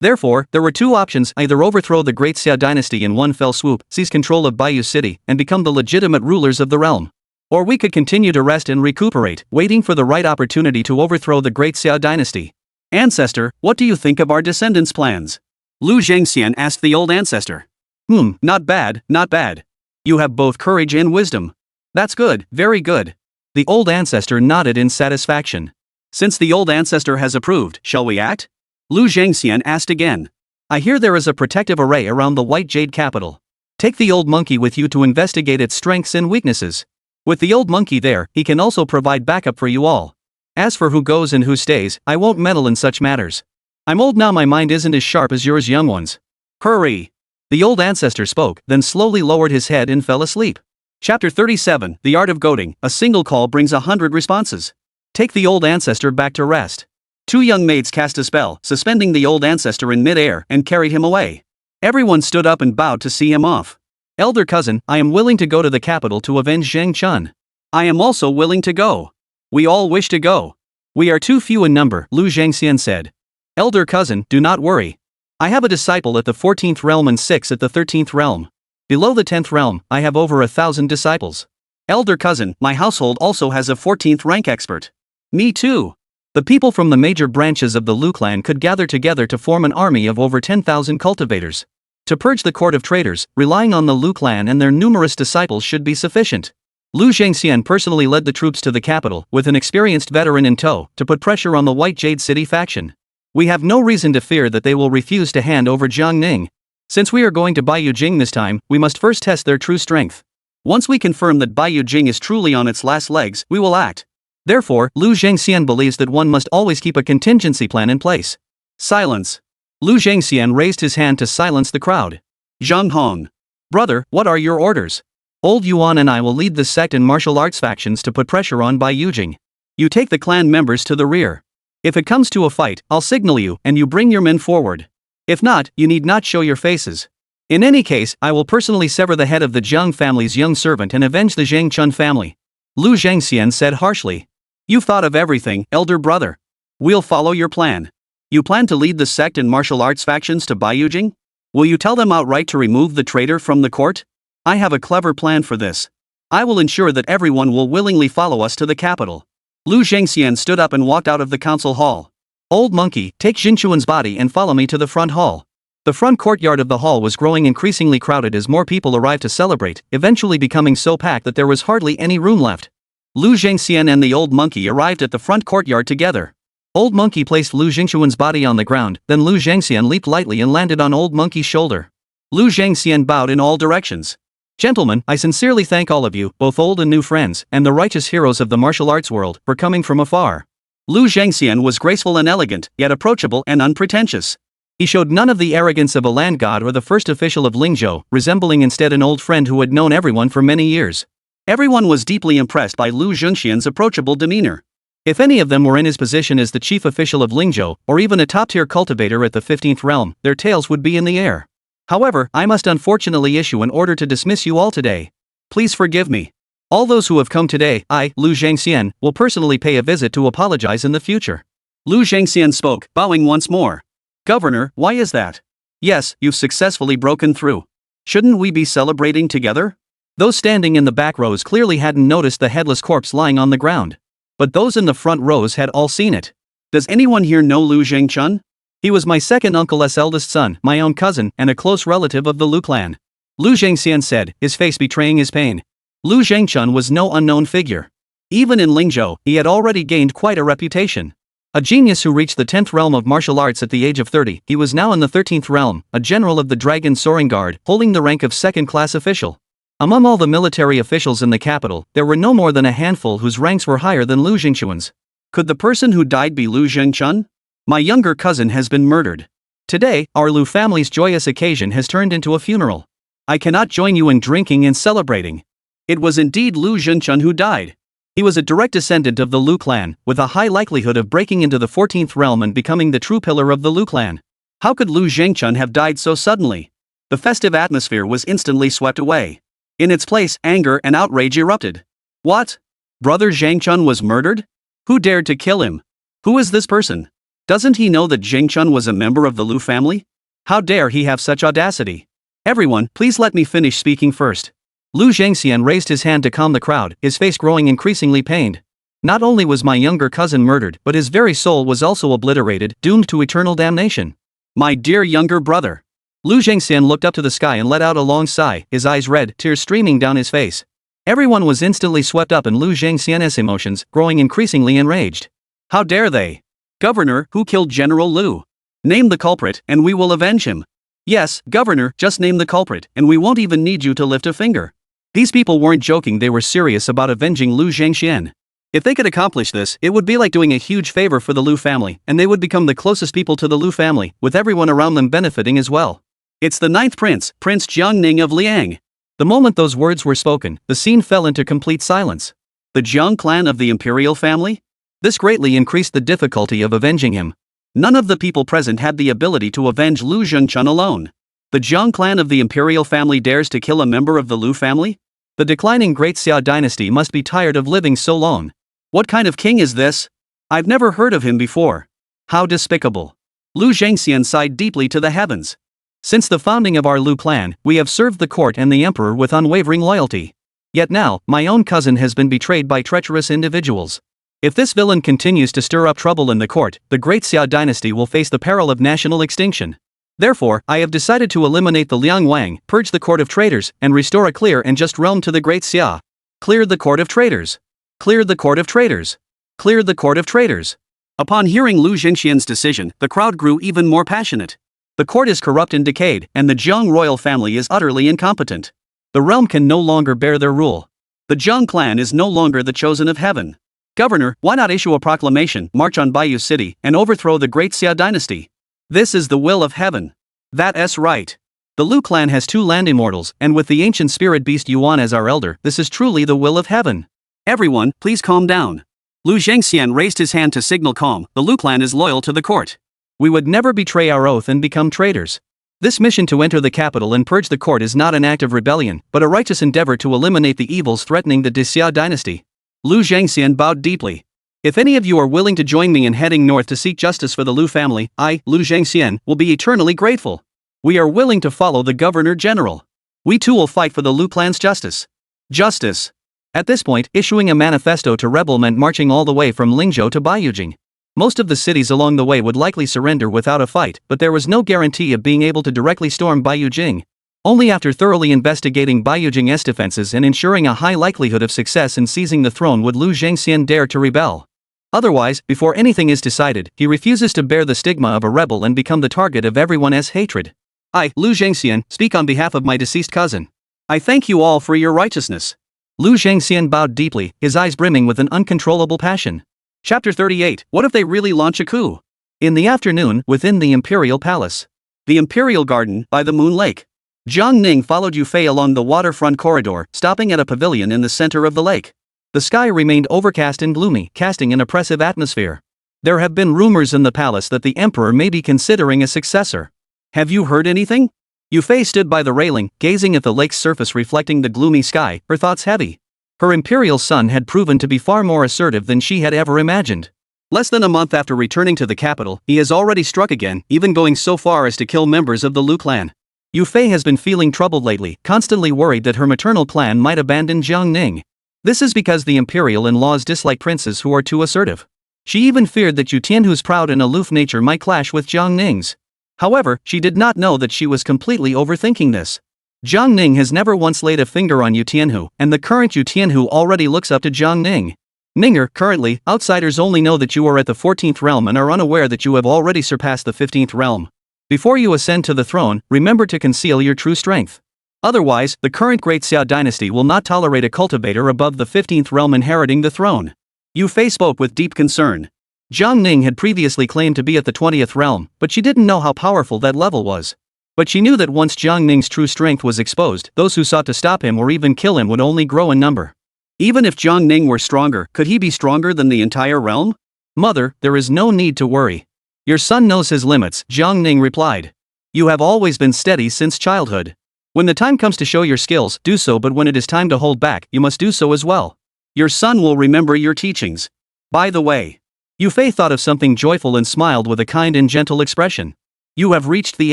A: Therefore, there were 2 options: either overthrow the Great Xia dynasty in one fell swoop, seize control of Baiyu City, and become the legitimate rulers of the realm. Or we could continue to rest and recuperate, waiting for the right opportunity to overthrow the Great Xia dynasty. Ancestor, what do you think of our descendants' plans? Lu Zhengxian asked the old ancestor. Not bad, not bad. You have both courage and wisdom. That's good, very good. The old ancestor nodded in satisfaction. Since the old ancestor has approved, shall we act? Lu Zhengxian asked again. I hear there is a protective array around the White Jade capital. Take the old monkey with you to investigate its strengths and weaknesses. With the old monkey there, he can also provide backup for you all. As for who goes and who stays, I won't meddle in such matters. I'm old now, my mind isn't as sharp as yours young ones. Hurry! The old ancestor spoke, then slowly lowered his head and fell asleep. Chapter 37, The Art of Goading. A single call brings 100 responses. Take the old ancestor back to rest. 2 young maids cast a spell, suspending the old ancestor in mid-air, and carried him away. Everyone stood up and bowed to see him off. Elder cousin, I am willing to go to the capital to avenge Zhang Chun. I am also willing to go. We all wish to go. We are too few in number, Lu Zhengxian said. Elder cousin, do not worry. I have a disciple at the 14th realm and 6 at the 13th realm. Below the 10th realm, I have over 1,000 disciples. Elder cousin, my household also has a 14th rank expert. Me too. The people from the major branches of the Lu clan could gather together to form an army of over 10,000 cultivators. To purge the court of traitors, relying on the Lu clan and their numerous disciples should be sufficient. Lu Zhengxian personally led the troops to the capital, with an experienced veteran in tow, to put pressure on the White Jade City faction. We have no reason to fear that they will refuse to hand over Jiangning. Since we are going to Baiyu Jing this time, we must first test their true strength. Once we confirm that Baiyu Jing is truly on its last legs, we will act. Therefore, Lu Zhengxian believes that one must always keep a contingency plan in place. Silence. Lu Zhengxian raised his hand to silence the crowd. Zhang Hong. Brother, what are your orders? Old Yuan and I will lead the sect and martial arts factions to put pressure on Baiyu Jing. You take the clan members to the rear. If it comes to a fight, I'll signal you and you bring your men forward. If not, you need not show your faces. In any case, I will personally sever the head of the Jiang family's young servant and avenge the Zhang Chun family. Lu Zhengxian said harshly. You've thought of everything, elder brother. We'll follow your plan. You plan to lead the sect and martial arts factions to Baiyu Jing? Will you tell them outright to remove the traitor from the court? I have a clever plan for this. I will ensure that everyone will willingly follow us to the capital. Lu Zhengxian stood up and walked out of the council hall. Old monkey, take Jinchuan's body and follow me to the front hall. The front courtyard of the hall was growing increasingly crowded as more people arrived to celebrate, eventually becoming so packed that there was hardly any room left. Lu Zhengxian and the old monkey arrived at the front courtyard together. Old monkey placed Lu Jinchuan's body on the ground, then Lu Zhengxian leaped lightly and landed on old monkey's shoulder. Lu Zhengxian bowed in all directions. Gentlemen, I sincerely thank all of you, both old and new friends, and the righteous heroes of the martial arts world, for coming from afar. Lu Zhengxian was graceful and elegant, yet approachable and unpretentious. He showed none of the arrogance of a land god or the first official of Lingzhou, resembling instead an old friend who had known everyone for many years. Everyone was deeply impressed by Lu Zhengxian's approachable demeanor. If any of them were in his position as the chief official of Lingzhou, or even a top-tier cultivator at the 15th realm, their tails would be in the air. However, I must unfortunately issue an order to dismiss you all today. Please forgive me. All those who have come today, I, Lu Zhengxian, will personally pay a visit to apologize in the future. Lu Zhengxian spoke, bowing once more. Governor, why is that? Yes, you've successfully broken through. Shouldn't we be celebrating together? Those standing in the back rows clearly hadn't noticed the headless corpse lying on the ground. But those in the front rows had all seen it. Does anyone here know Lu Zhengchun? He was my second uncle's eldest son, my own cousin, and a close relative of the Lu clan. Lu Zhengxian said, his face betraying his pain. Lu Zhengchun was no unknown figure. Even in Lingzhou, he had already gained quite a reputation. A genius who reached the 10th realm of martial arts at the age of 30, he was now in the 13th realm, a general of the Dragon Soaring Guard, holding the rank of second-class official. Among all the military officials in the capital, there were no more than a handful whose ranks were higher than Lu Zhengchuan's. Could the person who died be Lu Zhengchun? My younger cousin has been murdered. Today, our Lu family's joyous occasion has turned into a funeral. I cannot join you in drinking and celebrating. It was indeed Lu Zhengchun who died. He was a direct descendant of the Lu clan, with a high likelihood of breaking into the 14th realm and becoming the true pillar of the Lu clan. How could Lu Zhengchun have died so suddenly? The festive atmosphere was instantly swept away. In its place, anger and outrage erupted. What? Brother Zhengchun was murdered? Who dared to kill him? Who is this person? Doesn't he know that Zhengchun was a member of the Lu family? How dare he have such audacity? Everyone, please let me finish speaking first. Lu Zhengxian raised his hand to calm the crowd, his face growing increasingly pained. Not only was my younger cousin murdered, but his very soul was also obliterated, doomed to eternal damnation. My dear younger brother. Lu Zhengxian looked up to the sky and let out a long sigh, his eyes red, tears streaming down his face. Everyone was instantly swept up in Lu Zhengxian's emotions, growing increasingly enraged. How dare they? Governor, who killed General Lu? Name the culprit, and we will avenge him. Yes, Governor, just name the culprit, and we won't even need you to lift a finger. These people weren't joking, they were serious about avenging Lu Zhengxian. If they could accomplish this, it would be like doing a huge favor for the Lu family, and they would become the closest people to the Lu family, with everyone around them benefiting as well. It's the 9th prince, Prince Jiangning of Liang. The moment those words were spoken, the scene fell into complete silence. The Jiang clan of the imperial family? This greatly increased the difficulty of avenging him. None of the people present had the ability to avenge Lu Zhengchun alone. The Jiang clan of the imperial family dares to kill a member of the Lu family? The declining Great Xia dynasty must be tired of living so long. What kind of king is this? I've never heard of him before. How despicable. Lu Zhengxian sighed deeply to the heavens. Since the founding of our Lu clan, we have served the court and the emperor with unwavering loyalty. Yet now, my own cousin has been betrayed by treacherous individuals. If this villain continues to stir up trouble in the court, the Great Xia dynasty will face the peril of national extinction. Therefore, I have decided to eliminate the Liang Wang, purge the court of traitors, and restore a clear and just realm to the Great Xia. Cleared the court of traitors. Cleared the court of traitors. Cleared the court of traitors. Upon hearing Lu Zhengxian's decision, the crowd grew even more passionate. The court is corrupt and decayed, and the Zhang royal family is utterly incompetent. The realm can no longer bear their rule. The Zhang clan is no longer the chosen of heaven. Governor, why not issue a proclamation, march on Bayou City, and overthrow the Great Xia dynasty? This is the will of heaven. That's right. The Lu clan has 2 land immortals, and with the ancient spirit beast Yuan as our elder, this is truly the will of heaven. Everyone, please calm down. Lu Zhengxian raised his hand to signal calm. The Lu clan is loyal to the court. We would never betray our oath and become traitors. This mission to enter the capital and purge the court is not an act of rebellion, but a righteous endeavor to eliminate the evils threatening the Xia dynasty. Lu Zhengxian bowed deeply. If any of you are willing to join me in heading north to seek justice for the Lu family, I, Lu Zhengxian, will be eternally grateful. We are willing to follow the Governor General. We too will fight for the Lu clan's justice. Justice. At this point, issuing a manifesto to rebel meant marching all the way from Lingzhou to Baiyujing. Most of the cities along the way would likely surrender without a fight, but there was no guarantee of being able to directly storm Baiyujing. Only after thoroughly investigating Baiyujing's defenses and ensuring a high likelihood of success in seizing the throne would Lu Zhengxian dare to rebel. Otherwise, before anything is decided, he refuses to bear the stigma of a rebel and become the target of everyone's hatred. I, Lu Zhengxian, speak on behalf of my deceased cousin. I thank you all for your righteousness. Lu Zhengxian bowed deeply, his eyes brimming with an uncontrollable passion. Chapter 38. What if they really launch a coup? In the afternoon, within the Imperial Palace. The Imperial Garden, by the Moon Lake. Jiang Ning followed Yu Fei along the waterfront corridor, stopping at a pavilion in the center of the lake. The sky remained overcast and gloomy, casting an oppressive atmosphere. There have been rumors in the palace that the emperor may be considering a successor. Have you heard anything? Yu Fei stood by the railing, gazing at the lake's surface reflecting the gloomy sky, her thoughts heavy. Her imperial son had proven to be far more assertive than she had ever imagined. Less than a month after returning to the capital, he has already struck again, even going so far as to kill members of the Lu clan. Yu Fei has been feeling troubled lately, constantly worried that her maternal clan might abandon Jiang Ning. This is because the imperial in-laws dislike princes who are too assertive. She even feared that Yu Tianhu's proud and aloof nature might clash with Jiang Ning's. However, she did not know that she was completely overthinking this. Jiang Ning has never once laid a finger on Yu Tianhu, and the current Yu Tianhu already looks up to Jiang Ning. Ninger, currently, outsiders only know that you are at the 14th realm and are unaware that you have already surpassed the 15th realm. Before you ascend to the throne, remember to conceal your true strength. Otherwise, the current Great Xia dynasty will not tolerate a cultivator above the 15th realm inheriting the throne. Yu Fei spoke with deep concern. Jiang Ning had previously claimed to be at the 20th realm, but she didn't know how powerful that level was. But she knew that once Jiang Ning's true strength was exposed, those who sought to stop him or even kill him would only grow in number. Even if Jiang Ning were stronger, could he be stronger than the entire realm? Mother, there is no need to worry. Your son knows his limits, Jiang Ning replied. You have always been steady since childhood. When the time comes to show your skills, do so, but when it is time to hold back, you must do so as well. Your son will remember your teachings. By the way. Yu Fei thought of something joyful and smiled with a kind and gentle expression. You have reached the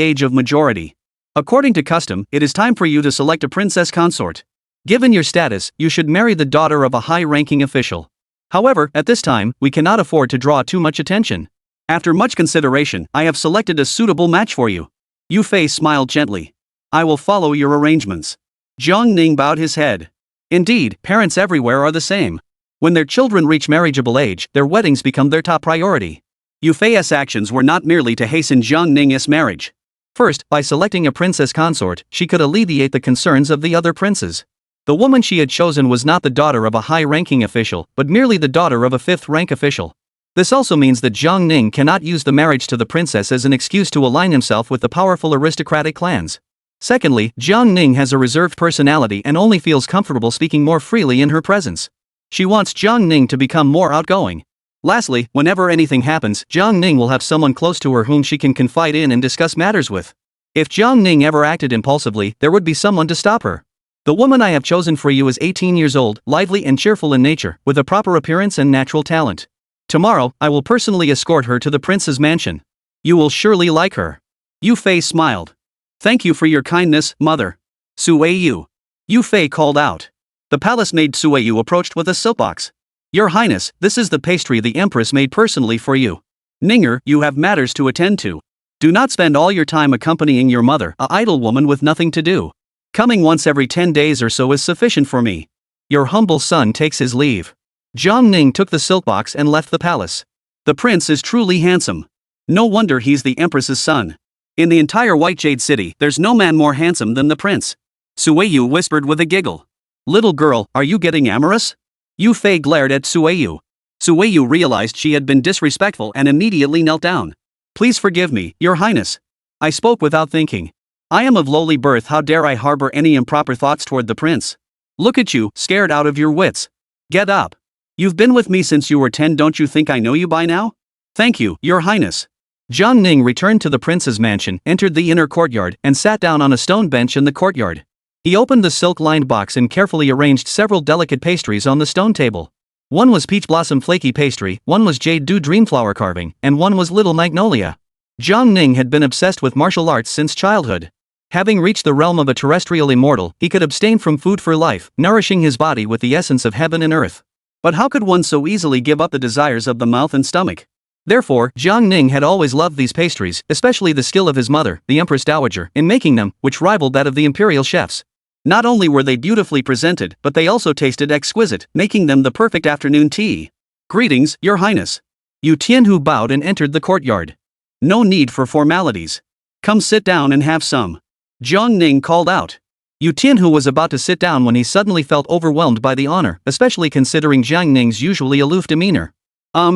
A: age of majority. According to custom, it is time for you to select a princess consort. Given your status, you should marry the daughter of a high-ranking official. However, at this time, we cannot afford to draw too much attention. After much consideration, I have selected a suitable match for you. Yu Fei smiled gently. I will follow your arrangements. Jiang Ning bowed his head. Indeed, parents everywhere are the same. When their children reach marriageable age, their weddings become their top priority. Yu Fei's actions were not merely to hasten Jiang Ning's marriage. First, by selecting a princess consort, she could alleviate the concerns of the other princes. The woman she had chosen was not the daughter of a high-ranking official, but merely the daughter of a fifth-rank official. This also means that Jiang Ning cannot use the marriage to the princess as an excuse to align himself with the powerful aristocratic clans. Secondly, Jiang Ning has a reserved personality and only feels comfortable speaking more freely in her presence. She wants Jiang Ning to become more outgoing. Lastly, whenever anything happens, Jiang Ning will have someone close to her whom she can confide in and discuss matters with. If Jiang Ning ever acted impulsively, there would be someone to stop her. The woman I have chosen for you is 18 years old, lively and cheerful in nature, with a proper appearance and natural talent. Tomorrow, I will personally escort her to the prince's mansion. You will surely like her. Yu Fei smiled. Thank you for your kindness, mother. Suiyu. Yu Fei called out. The palace maid Suiyu approached with a soapbox. Your Highness, this is the pastry the Empress made personally for you. Ninger, you have matters to attend to. Do not spend all your time accompanying your mother, a idle woman with nothing to do. Coming once every 10 days or so is sufficient for me. Your humble son takes his leave. Jiang Ning took the silk box and left the palace. The prince is truly handsome. No wonder he's the Empress's son. In the entire White Jade City, there's no man more handsome than the prince. Sueyu whispered with a giggle. Little girl, are you getting amorous? Yu Fei glared at Sueyu. Sueyu realized she had been disrespectful and immediately knelt down. Please forgive me, Your Highness. I spoke without thinking. I am of lowly birth, how dare I harbor any improper thoughts toward the prince? Look at you, scared out of your wits. Get up. You've been with me since you were 10, don't you think I know you by now? Thank you, Your Highness. Jiang Ning returned to the prince's mansion, entered the inner courtyard, and sat down on a stone bench in the courtyard. He opened the silk-lined box and carefully arranged several delicate pastries on the stone table. One was peach blossom flaky pastry, one was jade dew dreamflower carving, and one was little magnolia. Jiang Ning had been obsessed with martial arts since childhood. Having reached the realm of a terrestrial immortal, he could abstain from food for life, nourishing his body with the essence of heaven and earth. But how could one so easily give up the desires of the mouth and stomach? Therefore, Jiang Ning had always loved these pastries, especially the skill of his mother, the Empress Dowager, in making them, which rivaled that of the imperial chefs. Not only were they beautifully presented, but they also tasted exquisite, making them the perfect afternoon tea. Greetings, Your Highness. Yu Tianhu bowed and entered the courtyard. No need for formalities. Come sit down and have some. Jiang Ning called out. Yu Tianhu was about to sit down when he suddenly felt overwhelmed by the honor, especially considering Jiang Ning's usually aloof demeanor.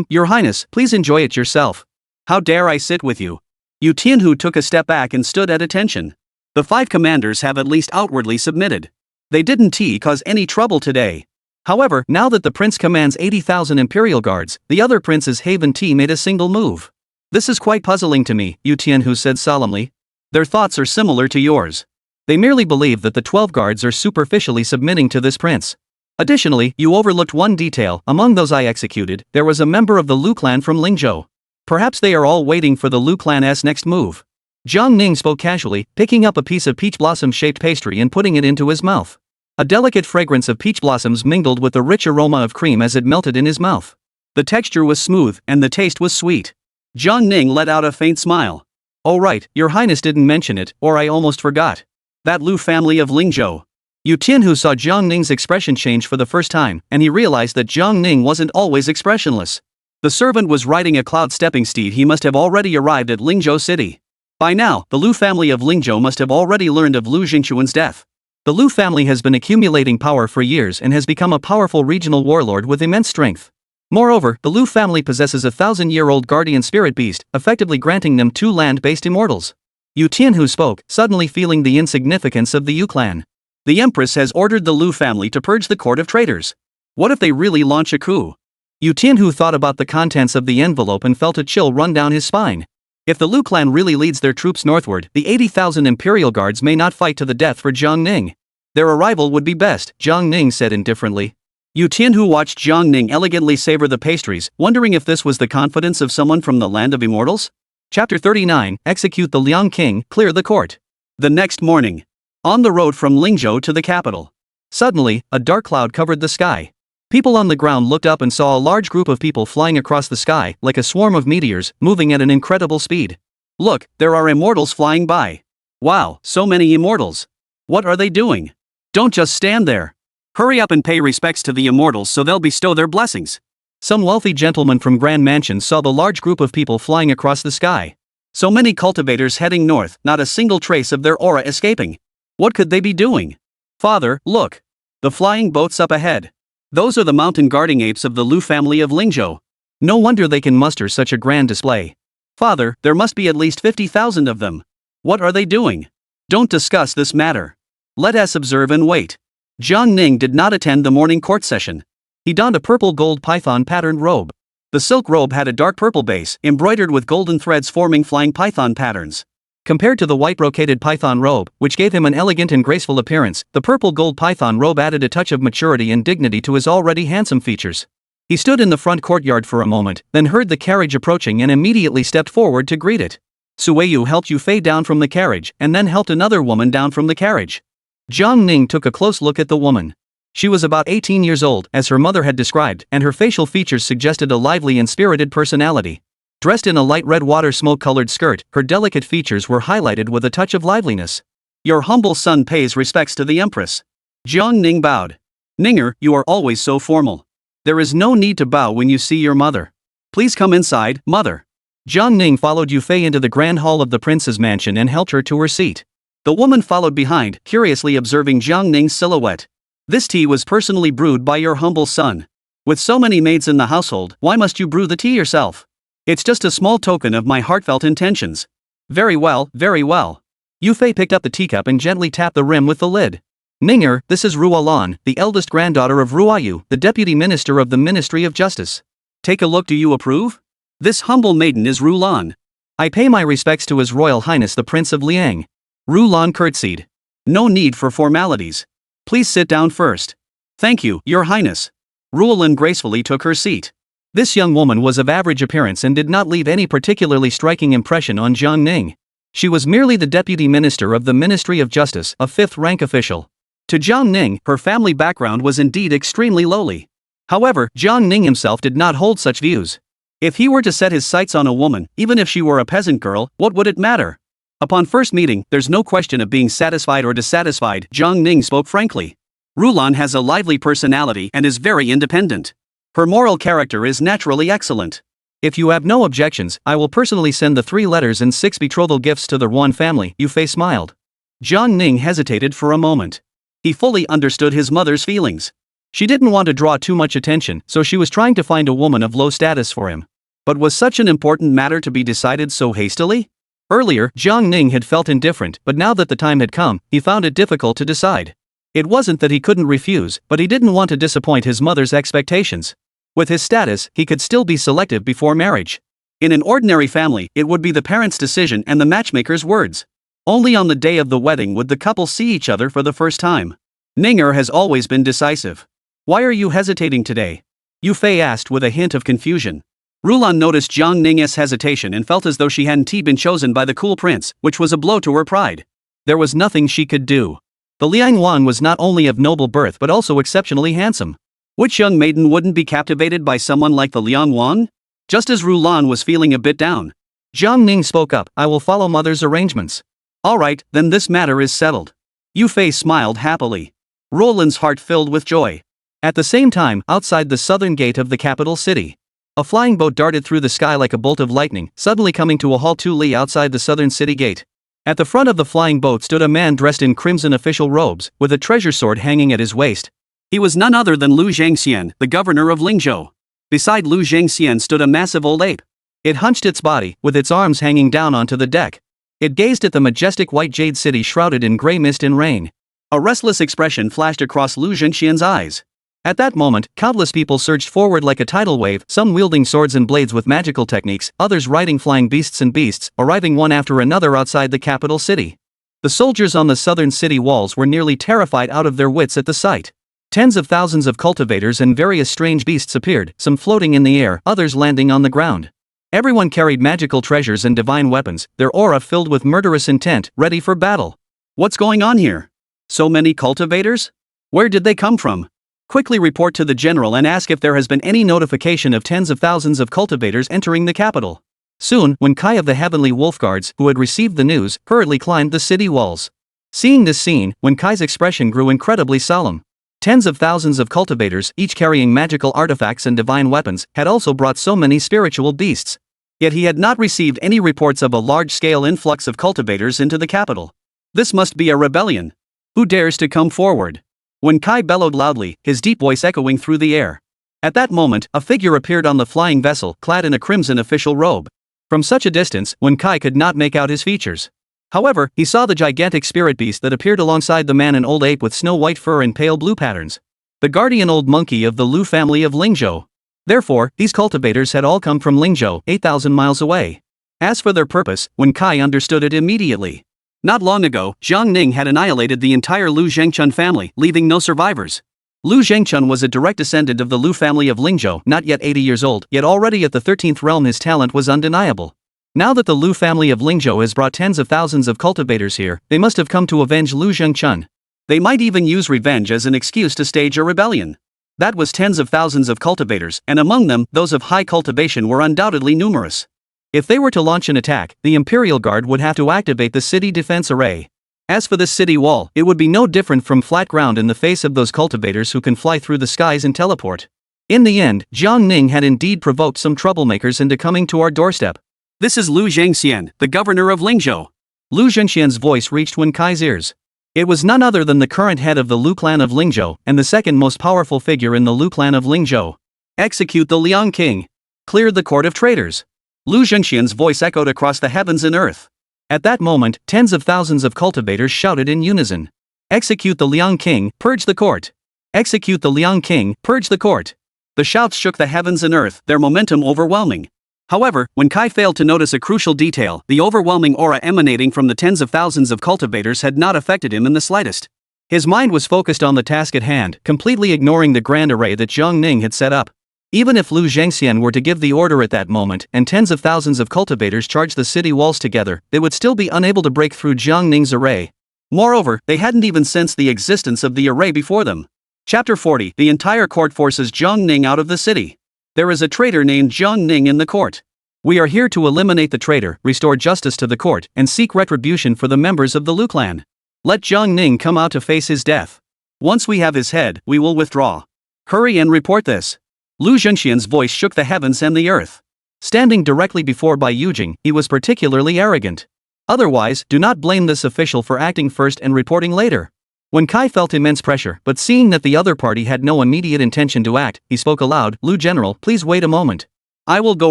A: Your Highness, please enjoy it yourself. How dare I sit with you? Yu Tianhu took a step back and stood at attention. The 5 commanders have at least outwardly submitted. They didn't cause any trouble today. However, now that the prince commands 80,000 imperial guards, the other princes haven't made a single move. This is quite puzzling to me, Yu Tianhu said solemnly. Their thoughts are similar to yours. They merely believe that the 12 guards are superficially submitting to this prince. Additionally, you overlooked one detail. Among those I executed, there was a member of the Lu clan from Lingzhou. Perhaps they are all waiting for the Lu clan's next move. Jiang Ning spoke casually, picking up a piece of peach blossom-shaped pastry and putting it into his mouth. A delicate fragrance of peach blossoms mingled with the rich aroma of cream as it melted in his mouth. The texture was smooth, and the taste was sweet. Jiang Ning let out a faint smile. Oh right, Your Highness didn't mention it, or I almost forgot. That Lu family of Lingzhou. Yu Tianhu saw Jiang Ning's expression change for the first time, and he realized that Jiang Ning wasn't always expressionless. The servant was riding a cloud-stepping steed. He must have already arrived at Lingzhou City. By now, the Lu family of Lingzhou must have already learned of Lu Jingquan's death. The Lu family has been accumulating power for years and has become a powerful regional warlord with immense strength. Moreover, the Lu family possesses a 1,000-year-old guardian spirit beast, effectively granting them 2 land-based immortals. Yu Tianhu spoke, suddenly feeling the insignificance of the Yu clan. The Empress has ordered the Lu family to purge the court of traitors. What if they really launch a coup? Yu Tianhu thought about the contents of the envelope and felt a chill run down his spine. If the Lu clan really leads their troops northward, the 80,000 imperial guards may not fight to the death for Jiang Ning. Their arrival would be best, Jiang Ning said indifferently. Yu Tianhu watched Jiang Ning elegantly savor the pastries, wondering if this was the confidence of someone from the land of immortals. Chapter 39, Execute the Liang King, Clear the Court. The next morning. On the road from Lingzhou to the capital. Suddenly, a dark cloud covered the sky. People on the ground looked up and saw a large group of people flying across the sky, like a swarm of meteors, moving at an incredible speed. Look, there are immortals flying by. Wow, so many immortals. What are they doing? Don't just stand there. Hurry up and pay respects to the immortals so they'll bestow their blessings. Some wealthy gentlemen from grand mansions saw the large group of people flying across the sky. So many cultivators heading north, not a single trace of their aura escaping. What could they be doing? Father, look. The flying boats up ahead. Those are the mountain guarding apes of the Lu family of Lingzhou. No wonder they can muster such a grand display. Father, there must be at least 50,000 of them. What are they doing? Don't discuss this matter. Let us observe and wait. Jiang Ning did not attend the morning court session. He donned a purple gold python patterned robe. The silk robe had a dark purple base, embroidered with golden threads forming flying python patterns. Compared to the white brocaded python robe, which gave him an elegant and graceful appearance, the purple gold python robe added a touch of maturity and dignity to his already handsome features. He stood in the front courtyard for a moment, then heard the carriage approaching and immediately stepped forward to greet it. Sueyu helped Yu Fei down from the carriage, and then helped another woman down from the carriage. Jiang Ning took a close look at the woman. She was about 18 years old, as her mother had described, and her facial features suggested a lively and spirited personality. Dressed in a light red water smoke-colored skirt, her delicate features were highlighted with a touch of liveliness. Your humble son pays respects to the Empress. Jiang Ning bowed. Ninger, you are always so formal. There is no need to bow when you see your mother. Please come inside, mother. Jiang Ning followed Yu Fei into the grand hall of the prince's mansion and helped her to her seat. The woman followed behind, curiously observing Jiang Ning's silhouette. This tea was personally brewed by your humble son. With so many maids in the household, why must you brew the tea yourself? It's just a small token of my heartfelt intentions. Very well, very well. Yu Fei picked up the teacup and gently tapped the rim with the lid. Ninger, this is Ruolan, the eldest granddaughter of Ruoyu, the deputy minister of the Ministry of Justice. Take a look, do you approve? This humble maiden is Rulan. I pay my respects to His Royal Highness the Prince of Liang. Rulan curtsied. No need for formalities. Please sit down first. Thank you, Your Highness. Ruolan gracefully took her seat. This young woman was of average appearance and did not leave any particularly striking impression on Jiang Ning. She was merely the deputy minister of the Ministry of Justice, a fifth-rank official. To Jiang Ning, her family background was indeed extremely lowly. However, Jiang Ning himself did not hold such views. If he were to set his sights on a woman, even if she were a peasant girl, what would it matter? Upon first meeting, there's no question of being satisfied or dissatisfied, Jiang Ning spoke frankly. Rulan has a lively personality and is very independent. Her moral character is naturally excellent. If you have no objections, I will personally send the 3 letters and 6 betrothal gifts to the Ruan family, Yu Fei smiled. Jiang Ning hesitated for a moment. He fully understood his mother's feelings. She didn't want to draw too much attention, so she was trying to find a woman of low status for him. But was such an important matter to be decided so hastily? Earlier, Jiang Ning had felt indifferent, but now that the time had come, he found it difficult to decide. It wasn't that he couldn't refuse, but he didn't want to disappoint his mother's expectations. With his status, he could still be selective before marriage. In an ordinary family, it would be the parents' decision and the matchmaker's words. Only on the day of the wedding would the couple see each other for the first time. Ninger has always been decisive. Why are you hesitating today? Yu Fei asked with a hint of confusion. Rulan noticed Jiang Ning's hesitation and felt as though she hadn't been chosen by the cool prince, which was a blow to her pride. There was nothing she could do. The Liang Wan was not only of noble birth but also exceptionally handsome. Which young maiden wouldn't be captivated by someone like the Liang Wan? Just as Rulan was feeling a bit down, Jiang Ning spoke up, I will follow mother's arrangements. Alright, then this matter is settled. Yu Fei smiled happily. Roland's heart filled with joy. At the same time, outside the southern gate of the capital city, a flying boat darted through the sky like a bolt of lightning, suddenly coming to a halt 2 li outside the southern city gate. At the front of the flying boat stood a man dressed in crimson official robes, with a treasure sword hanging at his waist. He was none other than Lu Zhangxian, the governor of Lingzhou. Beside Lu Zhangxian stood a massive old ape. It hunched its body, with its arms hanging down onto the deck. It gazed at the majestic white jade city shrouded in grey mist and rain. A restless expression flashed across Lu Zhangxian's eyes. At that moment, countless people surged forward like a tidal wave, some wielding swords and blades with magical techniques, others riding flying beasts, arriving one after another outside the capital city. The soldiers on the southern city walls were nearly terrified out of their wits at the sight. Tens of thousands of cultivators and various strange beasts appeared, some floating in the air, others landing on the ground. Everyone carried magical treasures and divine weapons, their aura filled with murderous intent, ready for battle. What's going on here? So many cultivators? Where did they come from? Quickly report to the general and ask if there has been any notification of tens of thousands of cultivators entering the capital. Soon, Wen Kai of the Heavenly Wolf Guards, who had received the news, hurriedly climbed the city walls. Seeing this scene, Wen Kai's expression grew incredibly solemn. Tens of thousands of cultivators, each carrying magical artifacts and divine weapons, had also brought so many spiritual beasts. Yet he had not received any reports of a large-scale influx of cultivators into the capital. This must be a rebellion. Who dares to come forward? Wen Kai bellowed loudly, his deep voice echoing through the air. At that moment, a figure appeared on the flying vessel, clad in a crimson official robe. From such a distance, Wen Kai could not make out his features. However, he saw the gigantic spirit beast that appeared alongside the man, an old ape with snow-white fur and pale blue patterns. The guardian old monkey of the Lu family of Lingzhou. Therefore, these cultivators had all come from Lingzhou, 8,000 miles away. As for their purpose, Wen Kai understood it immediately. Not long ago, Jiang Ning had annihilated the entire Lu Zhengchun family, leaving no survivors. Lu Zhengchun was a direct descendant of the Lu family of Lingzhou, not yet 80 years old, yet already at the 13th realm his talent was undeniable. Now that the Lu family of Lingzhou has brought tens of thousands of cultivators here, they must have come to avenge Lu Zhengchun. They might even use revenge as an excuse to stage a rebellion. That was tens of thousands of cultivators, and among them, those of high cultivation were undoubtedly numerous. If they were to launch an attack, the Imperial Guard would have to activate the city defense array. As for the city wall, it would be no different from flat ground in the face of those cultivators who can fly through the skies and teleport. In the end, Jiang Ning had indeed provoked some troublemakers into coming to our doorstep. This is Lu Zhengxian, the governor of Lingzhou. Lu Zhengxian's voice reached Wen Kai's ears. It was none other than the current head of the Lu clan of Lingzhou, and the second most powerful figure in the Lu clan of Lingzhou. Execute the Liang King. Clear the court of traitors. Lu Zhengxian's voice echoed across the heavens and earth. At that moment, tens of thousands of cultivators shouted in unison. Execute the Liang King, purge the court. Execute the Liang King, purge the court. The shouts shook the heavens and earth, their momentum overwhelming. However, when Kai failed to notice a crucial detail, the overwhelming aura emanating from the tens of thousands of cultivators had not affected him in the slightest. His mind was focused on the task at hand, completely ignoring the grand array that Jiang Ning had set up. Even if Lu Zhengxian were to give the order at that moment and tens of thousands of cultivators charged the city walls together, they would still be unable to break through Jiang Ning's array. Moreover, they hadn't even sensed the existence of the array before them. Chapter 40. The entire court forces Jiang Ning out of the city. There is a traitor named Jiang Ning in the court. We are here to eliminate the traitor, restore justice to the court, and seek retribution for the members of the Lu clan. Let Jiang Ning come out to face his death. Once we have his head, we will withdraw. Hurry and report this. Lu Zhengxian's voice shook the heavens and the earth. Standing directly before Bai Yujing, he was particularly arrogant. Otherwise, do not blame this official for acting first and reporting later. When Kai felt immense pressure, but seeing that the other party had no immediate intention to act, he spoke aloud, Lu General, please wait a moment. I will go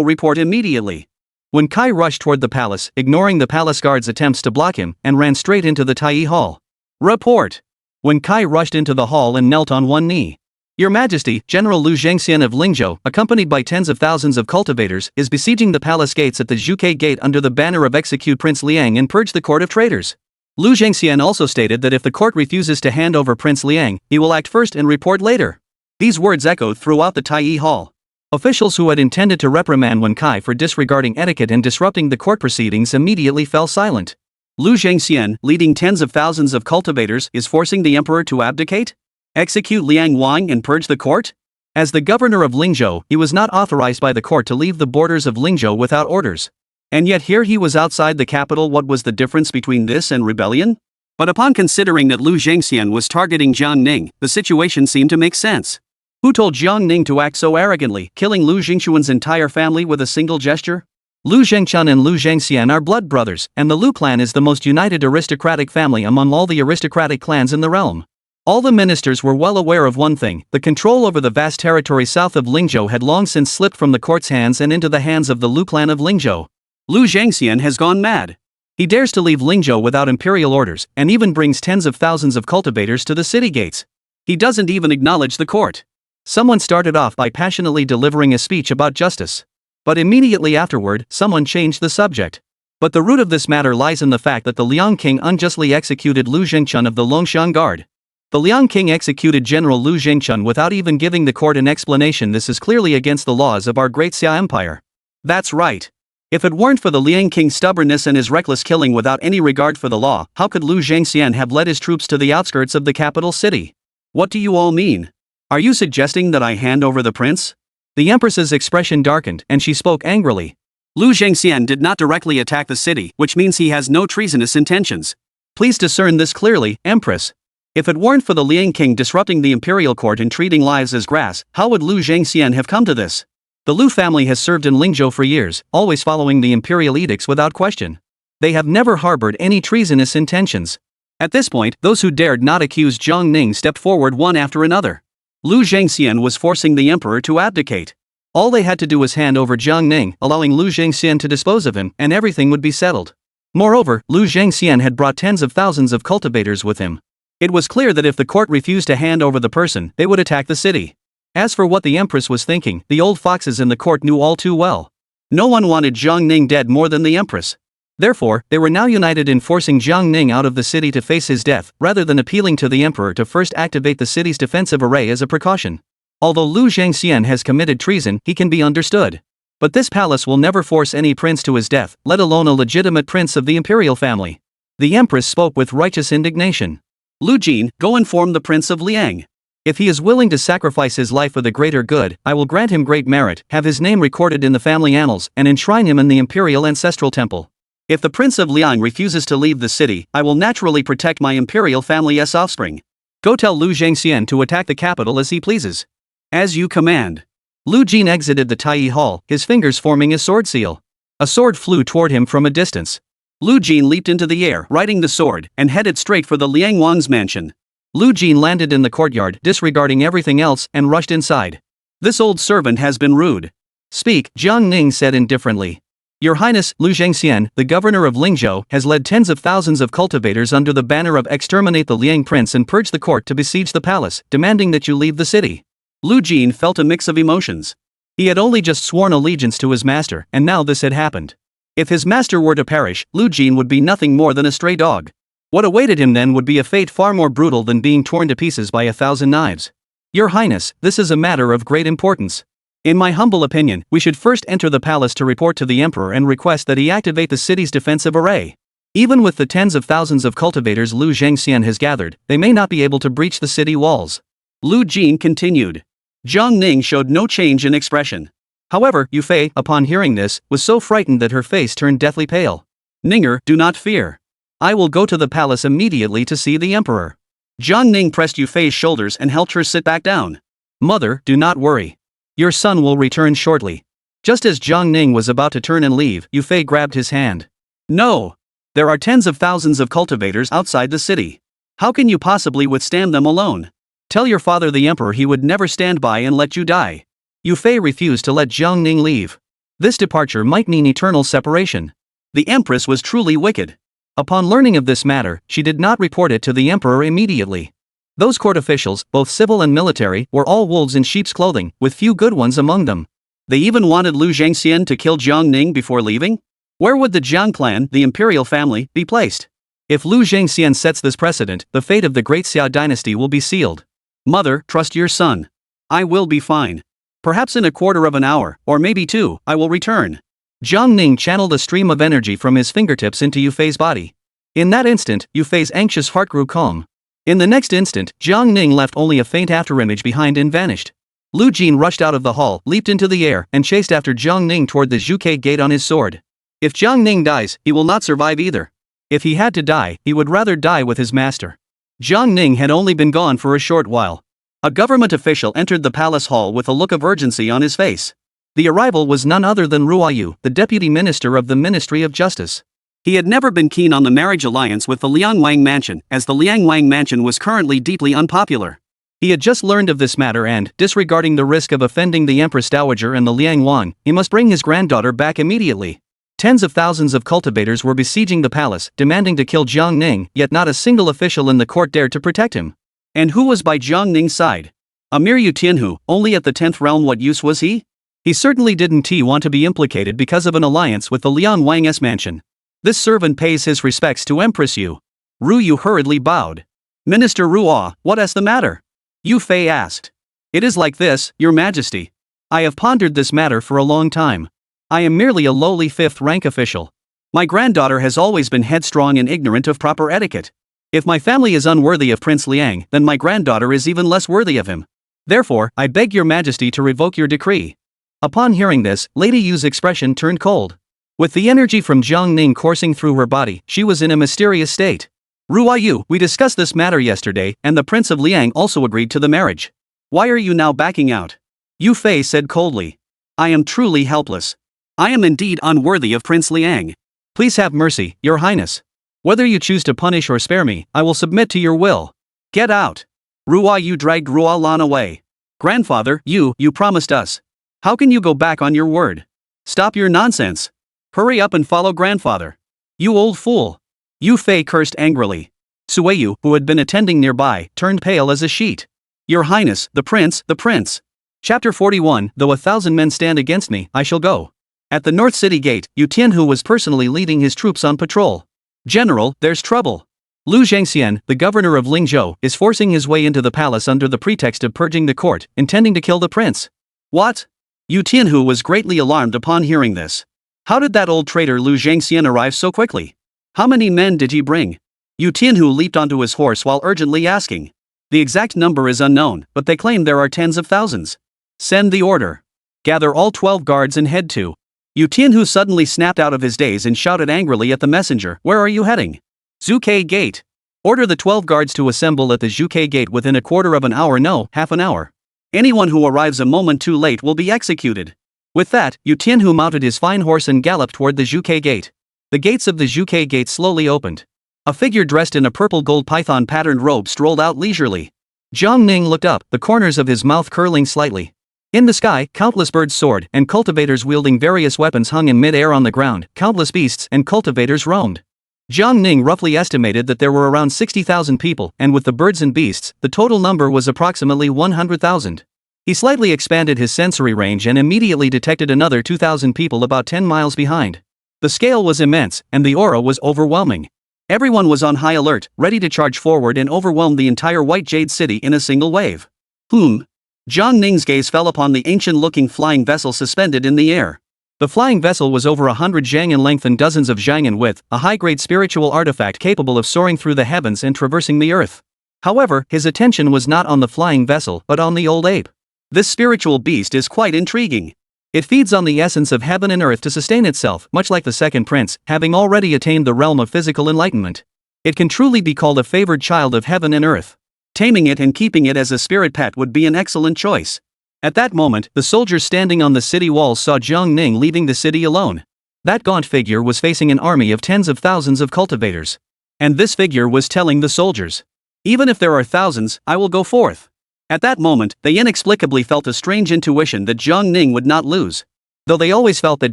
A: report immediately. When Kai rushed toward the palace, ignoring the palace guard's attempts to block him, and ran straight into the Tai Hall. Report. When Kai rushed into the hall and knelt on one knee. Your Majesty, General Lu Zhengxian of Lingzhou, accompanied by tens of thousands of cultivators, is besieging the palace gates at the Zhuke Gate under the banner of Execute Prince Liang and Purge the Court of Traitors. Lu Zhengxian also stated that if the court refuses to hand over Prince Liang, he will act first and report later. These words echoed throughout the Tai Hall. Officials who had intended to reprimand Wen Kai for disregarding etiquette and disrupting the court proceedings immediately fell silent. Lu Zhengxian, leading tens of thousands of cultivators, is forcing the emperor to abdicate? Execute Liang Wang and purge the court? As the governor of Lingzhou, he was not authorized by the court to leave the borders of Lingzhou without orders. And yet here he was outside the capital. What was the difference between this and rebellion? But upon considering that Lu Zhengxian was targeting Jiang Ning, the situation seemed to make sense. Who told Jiang Ning to act so arrogantly, killing Lu Zhengxuan's entire family with a single gesture? Lu Zhengqian and Lu Zhengxian are blood brothers, and the Lu clan is the most united aristocratic family among all the aristocratic clans in the realm. All the ministers were well aware of one thing: the control over the vast territory south of Lingzhou had long since slipped from the court's hands and into the hands of the Lu clan of Lingzhou. Lu Zhengxian has gone mad. He dares to leave Lingzhou without imperial orders, and even brings tens of thousands of cultivators to the city gates. He doesn't even acknowledge the court. Someone started off by passionately delivering a speech about justice. But immediately afterward, someone changed the subject. But the root of this matter lies in the fact that the Liang King unjustly executed Lu Zhengchun of the Longxiang Guard. The Liang King executed General Lu Zhengchun without even giving the court an explanation. This is clearly against the laws of our great Xia Empire. That's right. If it weren't for the Liang King's stubbornness and his reckless killing without any regard for the law, how could Lu Zhengxian have led his troops to the outskirts of the capital city? What do you all mean? Are you suggesting that I hand over the prince? The empress's expression darkened, and she spoke angrily. Lu Zhengxian did not directly attack the city, which means he has no treasonous intentions. Please discern this clearly, Empress. If it weren't for the Liang King disrupting the imperial court and treating lives as grass, how would Lu Zhengxian have come to this? The Lu family has served in Lingzhou for years, always following the imperial edicts without question. They have never harbored any treasonous intentions. At this point, those who dared not accuse Jiang Ning stepped forward one after another. Lu Zhengxian was forcing the emperor to abdicate. All they had to do was hand over Jiang Ning, allowing Lu Zhengxian to dispose of him, and everything would be settled. Moreover, Lu Zhengxian had brought tens of thousands of cultivators with him. It was clear that if the court refused to hand over the person, they would attack the city. As for what the empress was thinking, the old foxes in the court knew all too well. No one wanted Jiang Ning dead more than the empress. Therefore, they were now united in forcing Jiang Ning out of the city to face his death, rather than appealing to the emperor to first activate the city's defensive array as a precaution. Although Lu Zhengxian has committed treason, he can be understood. But this palace will never force any prince to his death, let alone a legitimate prince of the imperial family. The empress spoke with righteous indignation. Lu Jin, go inform the Prince of Liang. If he is willing to sacrifice his life for the greater good, I will grant him great merit, have his name recorded in the family annals, and enshrine him in the imperial ancestral temple. If the Prince of Liang refuses to leave the city, I will naturally protect my imperial family's offspring. Go tell Lu Zhangxian to attack the capital as he pleases. As you command. Lu Jin exited the Tai Hall, his fingers forming a sword seal. A sword flew toward him from a distance. Lu Jin leaped into the air, riding the sword, and headed straight for the Liang Wang's mansion. Lu Jin landed in the courtyard, disregarding everything else, and rushed inside. This old servant has been rude. Speak, Jiang Ning said indifferently. Your Highness, Lu Zhangxian, the governor of Lingzhou, has led tens of thousands of cultivators under the banner of exterminate the Liang prince and purge the court to besiege the palace, demanding that you leave the city. Lu Jin felt a mix of emotions. He had only just sworn allegiance to his master, and now this had happened. If his master were to perish, Lu Jin would be nothing more than a stray dog. What awaited him then would be a fate far more brutal than being torn to pieces by 1,000 knives. Your Highness, this is a matter of great importance. In my humble opinion, we should first enter the palace to report to the emperor and request that he activate the city's defensive array. Even with the tens of thousands of cultivators Lu Zhangxian has gathered, they may not be able to breach the city walls. Lu Jin continued. Jiang Ning showed no change in expression. However, Yu Fei, upon hearing this, was so frightened that her face turned deathly pale. Ninger, do not fear. I will go to the palace immediately to see the emperor. Jiang Ning pressed Yu Fei's shoulders and helped her sit back down. Mother, do not worry. Your son will return shortly. Just as Jiang Ning was about to turn and leave, Yu Fei grabbed his hand. No. There are tens of thousands of cultivators outside the city. How can you possibly withstand them alone? Tell your father the emperor he would never stand by and let you die. Yu Fei refused to let Jiang Ning leave. This departure might mean eternal separation. The empress was truly wicked. Upon learning of this matter, she did not report it to the emperor immediately. Those court officials, both civil and military, were all wolves in sheep's clothing, with few good ones among them. They even wanted Lu Zhangxian to kill Jiang Ning before leaving? Where would the Jiang clan, the imperial family, be placed? If Lu Zhangxian sets this precedent, the fate of the great Xia dynasty will be sealed. Mother, trust your son. I will be fine. Perhaps in a quarter of an hour, or maybe 2, I will return. Jiang Ning channeled a stream of energy from his fingertips into Yu Fei's body. In that instant, Yu Fei's anxious heart grew calm. In the next instant, Jiang Ning left only a faint afterimage behind and vanished. Lu Jin rushed out of the hall, leaped into the air, and chased after Jiang Ning toward the Zhuke gate on his sword. If Jiang Ning dies, he will not survive either. If he had to die, he would rather die with his master. Jiang Ning had only been gone for a short while. A government official entered the palace hall with a look of urgency on his face. The arrival was none other than Ruoyu, the deputy minister of the Ministry of Justice. He had never been keen on the marriage alliance with the Liang Wang mansion, as the Liang Wang mansion was currently deeply unpopular. He had just learned of this matter and, disregarding the risk of offending the Empress Dowager and the Liang Wang, he must bring his granddaughter back immediately. Tens of thousands of cultivators were besieging the palace, demanding to kill Jiang Ning, yet not a single official in the court dared to protect him. And who was by Jiang Ning's side? A mere Yu Tianhu, only at the 10th realm. What use was he? He certainly didn't want to be implicated because of an alliance with the Liang Wang's mansion. This servant pays his respects to Empress Yu. Ru Yu hurriedly bowed. Minister Ruo, what is the matter? Yu Fei asked. It is like this, Your Majesty. I have pondered this matter for a long time. I am merely a lowly 5th rank official. My granddaughter has always been headstrong and ignorant of proper etiquette. If my family is unworthy of Prince Liang, then my granddaughter is even less worthy of him. Therefore, I beg Your Majesty to revoke your decree. Upon hearing this, Lady Yu's expression turned cold. With the energy from Jiang Ning coursing through her body, she was in a mysterious state. Ruoyu, we discussed this matter yesterday, and the Prince of Liang also agreed to the marriage. Why are you now backing out? Yu Fei said coldly. I am truly helpless. I am indeed unworthy of Prince Liang. Please have mercy, Your Highness. Whether you choose to punish or spare me, I will submit to your will. Get out. Ruoyu dragged Ruolan away. Grandfather, you promised us. How can you go back on your word? Stop your nonsense. Hurry up and follow grandfather. You old fool. Yu Fei cursed angrily. Sueyu, who had been attending nearby, turned pale as a sheet. Your Highness, the prince. Chapter 41, Though 1,000 men stand against me, I shall go. At the North City Gate, Yu Tianhu was personally leading his troops on patrol. General, there's trouble. Lu Zhangxian, the governor of Lingzhou, is forcing his way into the palace under the pretext of purging the court, intending to kill the prince. What? Yu Tianhu was greatly alarmed upon hearing this. How did that old traitor Lu Zhangxian arrive so quickly? How many men did he bring? Yu Tianhu leaped onto his horse while urgently asking. The exact number is unknown, but they claim there are tens of thousands. Send the order. Gather all 12 guards and head to. Yu Tianhu suddenly snapped out of his daze and shouted angrily at the messenger, where are you heading? Zhuke Gate. Order the 12 guards to assemble at the Zhuke Gate within a quarter of an hour, no, half an hour. Anyone who arrives a moment too late will be executed. With that, Yu Tianhu mounted his fine horse and galloped toward the Zhuke Gate. The gates of the Zhuke Gate slowly opened. A figure dressed in a purple gold python patterned robe strolled out leisurely. Jiang Ning looked up, the corners of his mouth curling slightly. In the sky, countless birds soared, and cultivators wielding various weapons hung in mid-air on the ground. Countless beasts and cultivators roamed. Jiang Ning roughly estimated that there were around 60,000 people, and with the birds and beasts, the total number was approximately 100,000. He slightly expanded his sensory range and immediately detected another 2,000 people about 10 miles behind. The scale was immense, and the aura was overwhelming. Everyone was on high alert, ready to charge forward and overwhelm the entire White Jade City in a single wave. Jiang Ning's gaze fell upon the ancient-looking flying vessel suspended in the air. The flying vessel was over 100 zhang in length and dozens of zhang in width, a high-grade spiritual artifact capable of soaring through the heavens and traversing the earth. However, his attention was not on the flying vessel but on the old ape. This spiritual beast is quite intriguing. It feeds on the essence of heaven and earth to sustain itself, much like the second prince, having already attained the realm of physical enlightenment. It can truly be called a favored child of heaven and earth. Taming it and keeping it as a spirit pet would be an excellent choice. At that moment, the soldiers standing on the city walls saw Jiang Ning leaving the city alone. That gaunt figure was facing an army of tens of thousands of cultivators. And this figure was telling the soldiers, even if there are thousands, I will go forth. At that moment, they inexplicably felt a strange intuition that Jiang Ning would not lose. Though they always felt that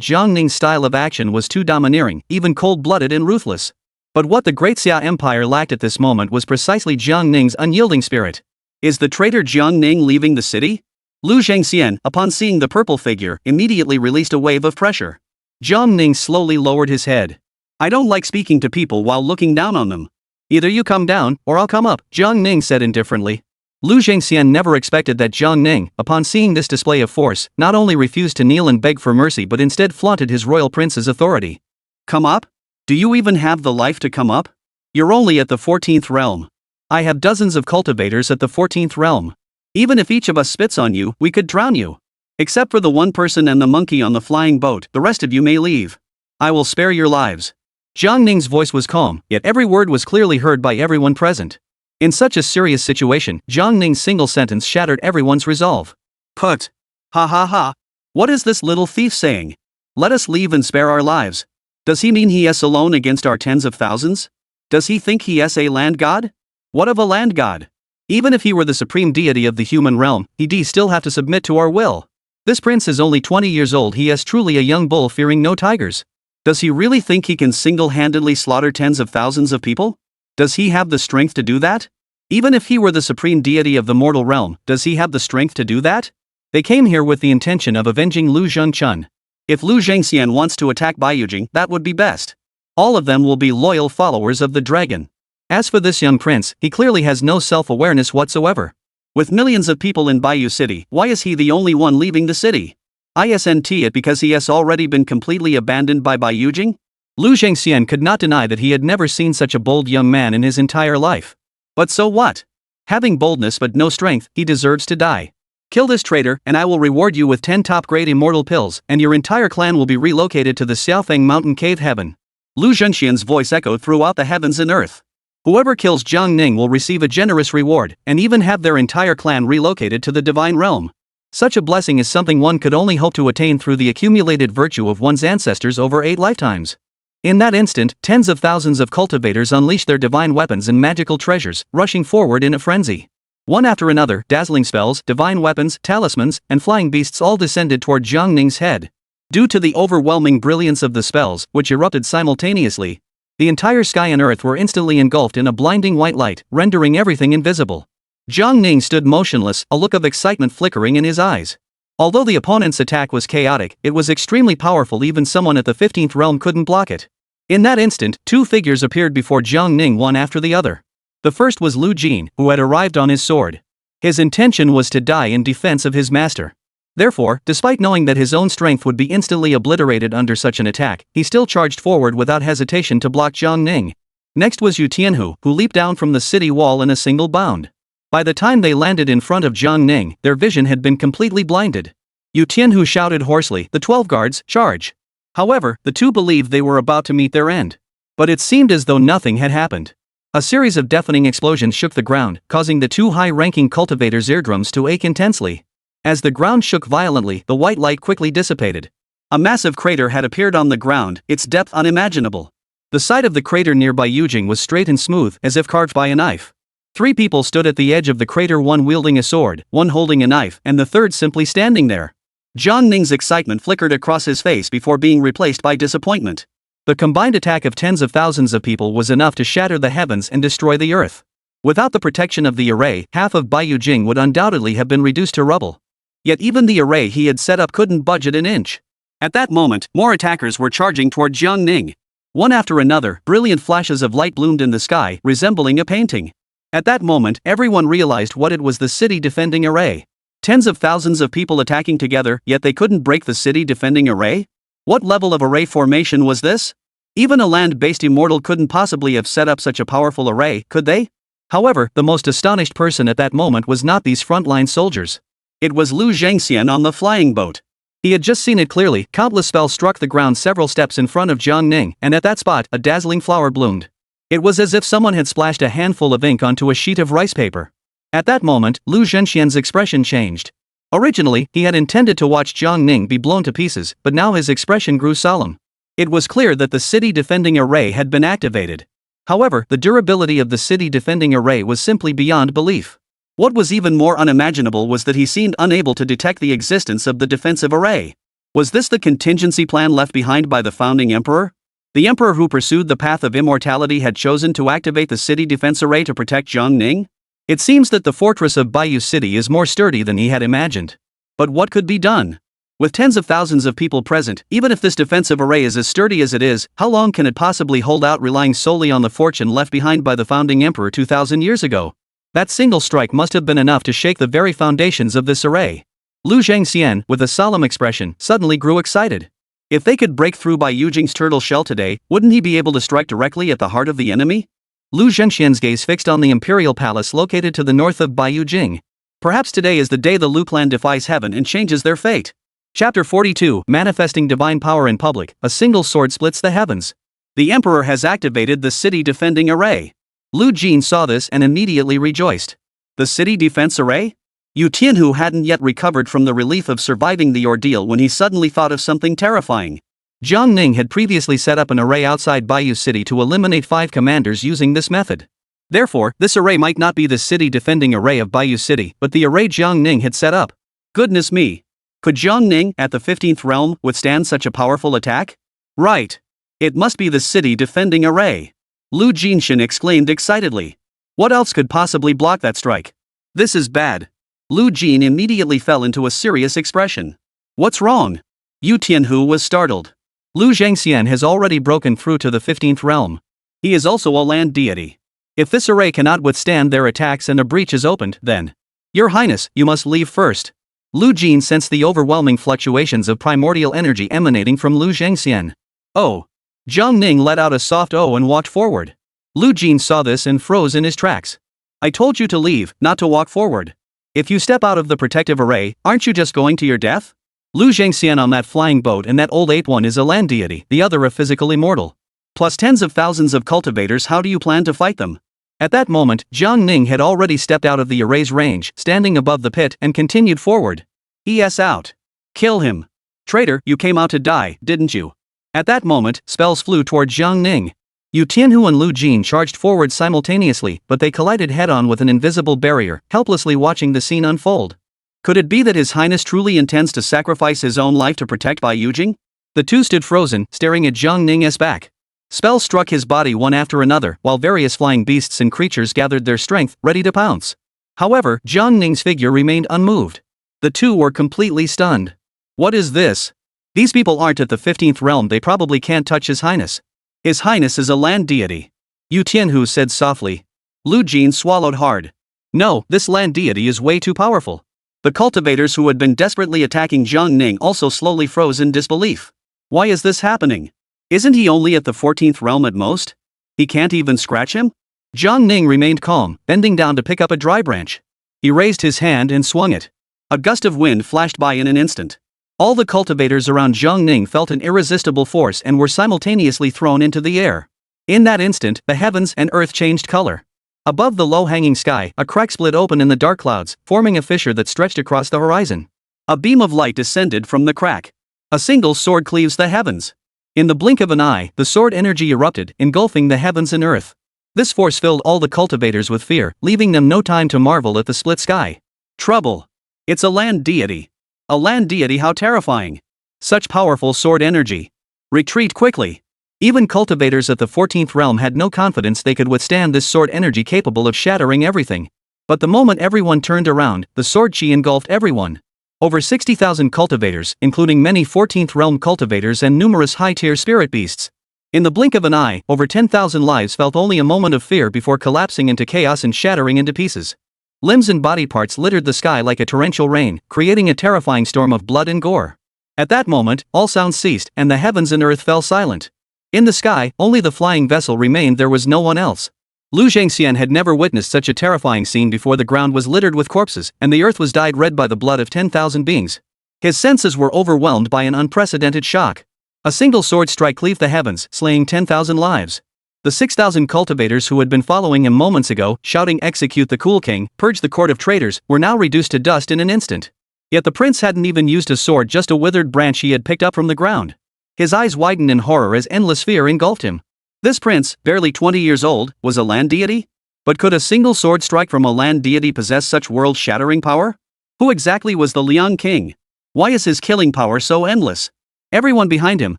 A: Jiang Ning's style of action was too domineering, even cold-blooded and ruthless. But what the Great Xia Empire lacked at this moment was precisely Jiang Ning's unyielding spirit. Is the traitor Jiang Ning leaving the city? Lu Zhangxian, upon seeing the purple figure, immediately released a wave of pressure. Jiang Ning slowly lowered his head. I don't like speaking to people while looking down on them. Either you come down, or I'll come up, Jiang Ning said indifferently. Lu Zhangxian never expected that Jiang Ning, upon seeing this display of force, not only refused to kneel and beg for mercy but instead flaunted his royal prince's authority. Come up? Do you even have the life to come up? You're only at the 14th realm. I have dozens of cultivators at the 14th realm. Even if each of us spits on you, we could drown you. Except for the one person and the monkey on the flying boat, the rest of you may leave. I will spare your lives. Jiang Ning's voice was calm, yet every word was clearly heard by everyone present. In such a serious situation, Jiang Ning's single sentence shattered everyone's resolve. Put. Ha ha ha. What is this little thief saying? Let us leave and spare our lives. Does he mean he is alone against our tens of thousands? Does he think he is a land god? What of a land god? Even if he were the supreme deity of the human realm, he'd still have to submit to our will. This prince is only 20 years old. He is truly a young bull fearing no tigers. Does he really think he can single-handedly slaughter tens of thousands of people? Does he have the strength to do that? Even if he were the supreme deity of the mortal realm, does he have the strength to do that? They came here with the intention of avenging Lu Zhengchun. If Lu Zhengxian wants to attack Baiyujing, that would be best. All of them will be loyal followers of the dragon. As for this young prince, he clearly has no self-awareness whatsoever. With millions of people in Baiyu City, why is he the only one leaving the city? Isn't it because he has already been completely abandoned by Baiyujing? Lu Zhengxian could not deny that he had never seen such a bold young man in his entire life. But so what? Having boldness but no strength, he deserves to die. Kill this traitor, and I will reward you with 10 top-grade immortal pills, and your entire clan will be relocated to the Xiaofeng Mountain Cave Heaven. Lu Zhenxian's voice echoed throughout the heavens and earth. Whoever kills Jiang Ning will receive a generous reward, and even have their entire clan relocated to the divine realm. Such a blessing is something one could only hope to attain through the accumulated virtue of one's ancestors over 8 lifetimes. In that instant, tens of thousands of cultivators unleashed their divine weapons and magical treasures, rushing forward in a frenzy. One after another, dazzling spells, divine weapons, talismans, and flying beasts all descended toward Jiang Ning's head. Due to the overwhelming brilliance of the spells, which erupted simultaneously, the entire sky and earth were instantly engulfed in a blinding white light, rendering everything invisible. Jiang Ning stood motionless, a look of excitement flickering in his eyes. Although the opponent's attack was chaotic, it was extremely powerful. Even someone at the 15th realm couldn't block it. In that instant, 2 figures appeared before Jiang Ning, one after the other. The first was Lu Jin, who had arrived on his sword. His intention was to die in defense of his master. Therefore, despite knowing that his own strength would be instantly obliterated under such an attack, he still charged forward without hesitation to block Jiang Ning. Next was Yu Tianhu, who leaped down from the city wall in a single bound. By the time they landed in front of Jiang Ning, their vision had been completely blinded. Yu Tianhu shouted hoarsely, "The 12 guards, charge!" However, the two believed they were about to meet their end. But it seemed as though nothing had happened. A series of deafening explosions shook the ground, causing the two high-ranking cultivators' eardrums to ache intensely. As the ground shook violently, the white light quickly dissipated. A massive crater had appeared on the ground, its depth unimaginable. The side of the crater nearby Yujing was straight and smooth, as if carved by a knife. 3 people stood at the edge of the crater, one wielding a sword, one holding a knife, and the third simply standing there. Jiang Ning's excitement flickered across his face before being replaced by disappointment. The combined attack of tens of thousands of people was enough to shatter the heavens and destroy the earth. Without the protection of the array, half of Baiyu Jing would undoubtedly have been reduced to rubble. Yet even the array he had set up couldn't budge it an inch. At that moment, more attackers were charging toward Jiang Ning. One after another, brilliant flashes of light bloomed in the sky, resembling a painting. At that moment, everyone realized what it was: the city defending array. Tens of thousands of people attacking together, yet they couldn't break the city defending array? What level of array formation was this? Even a land-based immortal couldn't possibly have set up such a powerful array, could they? However, the most astonished person at that moment was not these frontline soldiers. It was Lu Zhengxian on the flying boat. He had just seen it clearly. Countless spells struck the ground several steps in front of Jiang Ning, and at that spot, a dazzling flower bloomed. It was as if someone had splashed a handful of ink onto a sheet of rice paper. At that moment, Lu Zhengxian's expression changed. Originally, he had intended to watch Jiang Ning be blown to pieces, but now his expression grew solemn. It was clear that the city defending array had been activated. However, the durability of the city defending array was simply beyond belief. What was even more unimaginable was that he seemed unable to detect the existence of the defensive array. Was this the contingency plan left behind by the founding emperor? The emperor who pursued the path of immortality had chosen to activate the city defense array to protect Jiang Ning? It seems that the fortress of Baiyu City is more sturdy than he had imagined. But what could be done? With tens of thousands of people present, even if this defensive array is as sturdy as it is, how long can it possibly hold out relying solely on the fortune left behind by the founding emperor 2,000 years ago? That single strike must have been enough to shake the very foundations of this array. Lu Zhengxian, with a solemn expression, suddenly grew excited. If they could break through by Yujing's turtle shell today, wouldn't he be able to strike directly at the heart of the enemy? Lu Zhengxian's gaze fixed on the imperial palace located to the north of Baiyu Jing. Perhaps today is the day the Lu clan defies heaven and changes their fate. Chapter 42, Manifesting Divine Power in Public. A single sword splits the heavens. The emperor has activated the city defending array. Lu Jin saw this and immediately rejoiced. The city defense array? Yu Tianhu hadn't yet recovered from the relief of surviving the ordeal when he suddenly thought of something terrifying. Jiang Ning had previously set up an array outside Baiyu City to eliminate 5 commanders using this method. Therefore, this array might not be the city defending array of Baiyu City, but the array Jiang Ning had set up. Goodness me! Could Jiang Ning, at the 15th realm, withstand such a powerful attack? Right! It must be the city defending array! Lu Jinshin exclaimed excitedly. What else could possibly block that strike? This is bad. Lu Jin immediately fell into a serious expression. What's wrong? Yu Tianhu was startled. Lu Zhengxian has already broken through to the 15th realm. He is also a land deity. If this array cannot withstand their attacks and a breach is opened, then, Your Highness, you must leave first. Lu Jin sensed the overwhelming fluctuations of primordial energy emanating from Lu Zhengxian. Oh! Jiang Ning let out a soft "oh" and walked forward. Lu Jin saw this and froze in his tracks. I told you to leave, not to walk forward. If you step out of the protective array, aren't you just going to your death? Lu Zhengxian on that flying boat, and that old ape one is a land deity, the other a physical immortal. Plus tens of thousands of cultivators. How do you plan to fight them? At that moment, Jiang Ning had already stepped out of the array's range, standing above the pit, and continued forward. ES out. Kill him. Traitor, you came out to die, didn't you? At that moment, spells flew toward Jiang Ning. Yu Tianhu and Lu Jin charged forward simultaneously, but they collided head-on with an invisible barrier, helplessly watching the scene unfold. Could it be that His Highness truly intends to sacrifice his own life to protect Baiyu Jing? The two stood frozen, staring at Jiang Ning's back. Spells struck his body one after another, while various flying beasts and creatures gathered their strength, ready to pounce. However, Jiang Ning's figure remained unmoved. The two were completely stunned. What is this? These people aren't at the 15th realm. They probably can't touch His Highness. His Highness is a land deity. Yu Tianhu said softly. Lu Jin swallowed hard. No, this land deity is way too powerful. The cultivators who had been desperately attacking Jiang Ning also slowly froze in disbelief. Why is this happening? Isn't he only at the 14th realm at most? He can't even scratch him? Jiang Ning remained calm, bending down to pick up a dry branch. He raised his hand and swung it. A gust of wind flashed by in an instant. All the cultivators around Jiang Ning felt an irresistible force and were simultaneously thrown into the air. In that instant, the heavens and earth changed color. Above the low-hanging sky, a crack split open in the dark clouds, forming a fissure that stretched across the horizon. A beam of light descended from the crack. A single sword cleaves the heavens. In the blink of an eye, the sword energy erupted, engulfing the heavens and earth. This force filled all the cultivators with fear, leaving them no time to marvel at the split sky. Trouble. It's a land deity. A land deity, how terrifying. Such powerful sword energy. Retreat quickly. Even cultivators at the 14th realm had no confidence they could withstand this sword energy capable of shattering everything. But the moment everyone turned around, the sword chi engulfed everyone. Over 60,000 cultivators, including many 14th realm cultivators and numerous high-tier spirit beasts. In the blink of an eye, over 10,000 lives felt only a moment of fear before collapsing into chaos and shattering into pieces. Limbs and body parts littered the sky like a torrential rain, creating a terrifying storm of blood and gore. At that moment, all sounds ceased, and the heavens and earth fell silent. In the sky, only the flying vessel remained. There was no one else. Lu Zhangxian had never witnessed such a terrifying scene before. The ground was littered with corpses, and the earth was dyed red by the blood of 10,000 beings. His senses were overwhelmed by an unprecedented shock. A single sword strike cleaved the heavens, slaying 10,000 lives. The 6,000 cultivators who had been following him moments ago, shouting "Execute the Cool King, purge the court of traitors," were now reduced to dust in an instant. Yet the prince hadn't even used a sword, just a withered branch he had picked up from the ground. His eyes widened in horror as endless fear engulfed him. This prince, barely 20 years old, was a land deity? But could a single sword strike from a land deity possess such world-shattering power? Who exactly was the Liang King? Why is his killing power so endless? Everyone behind him,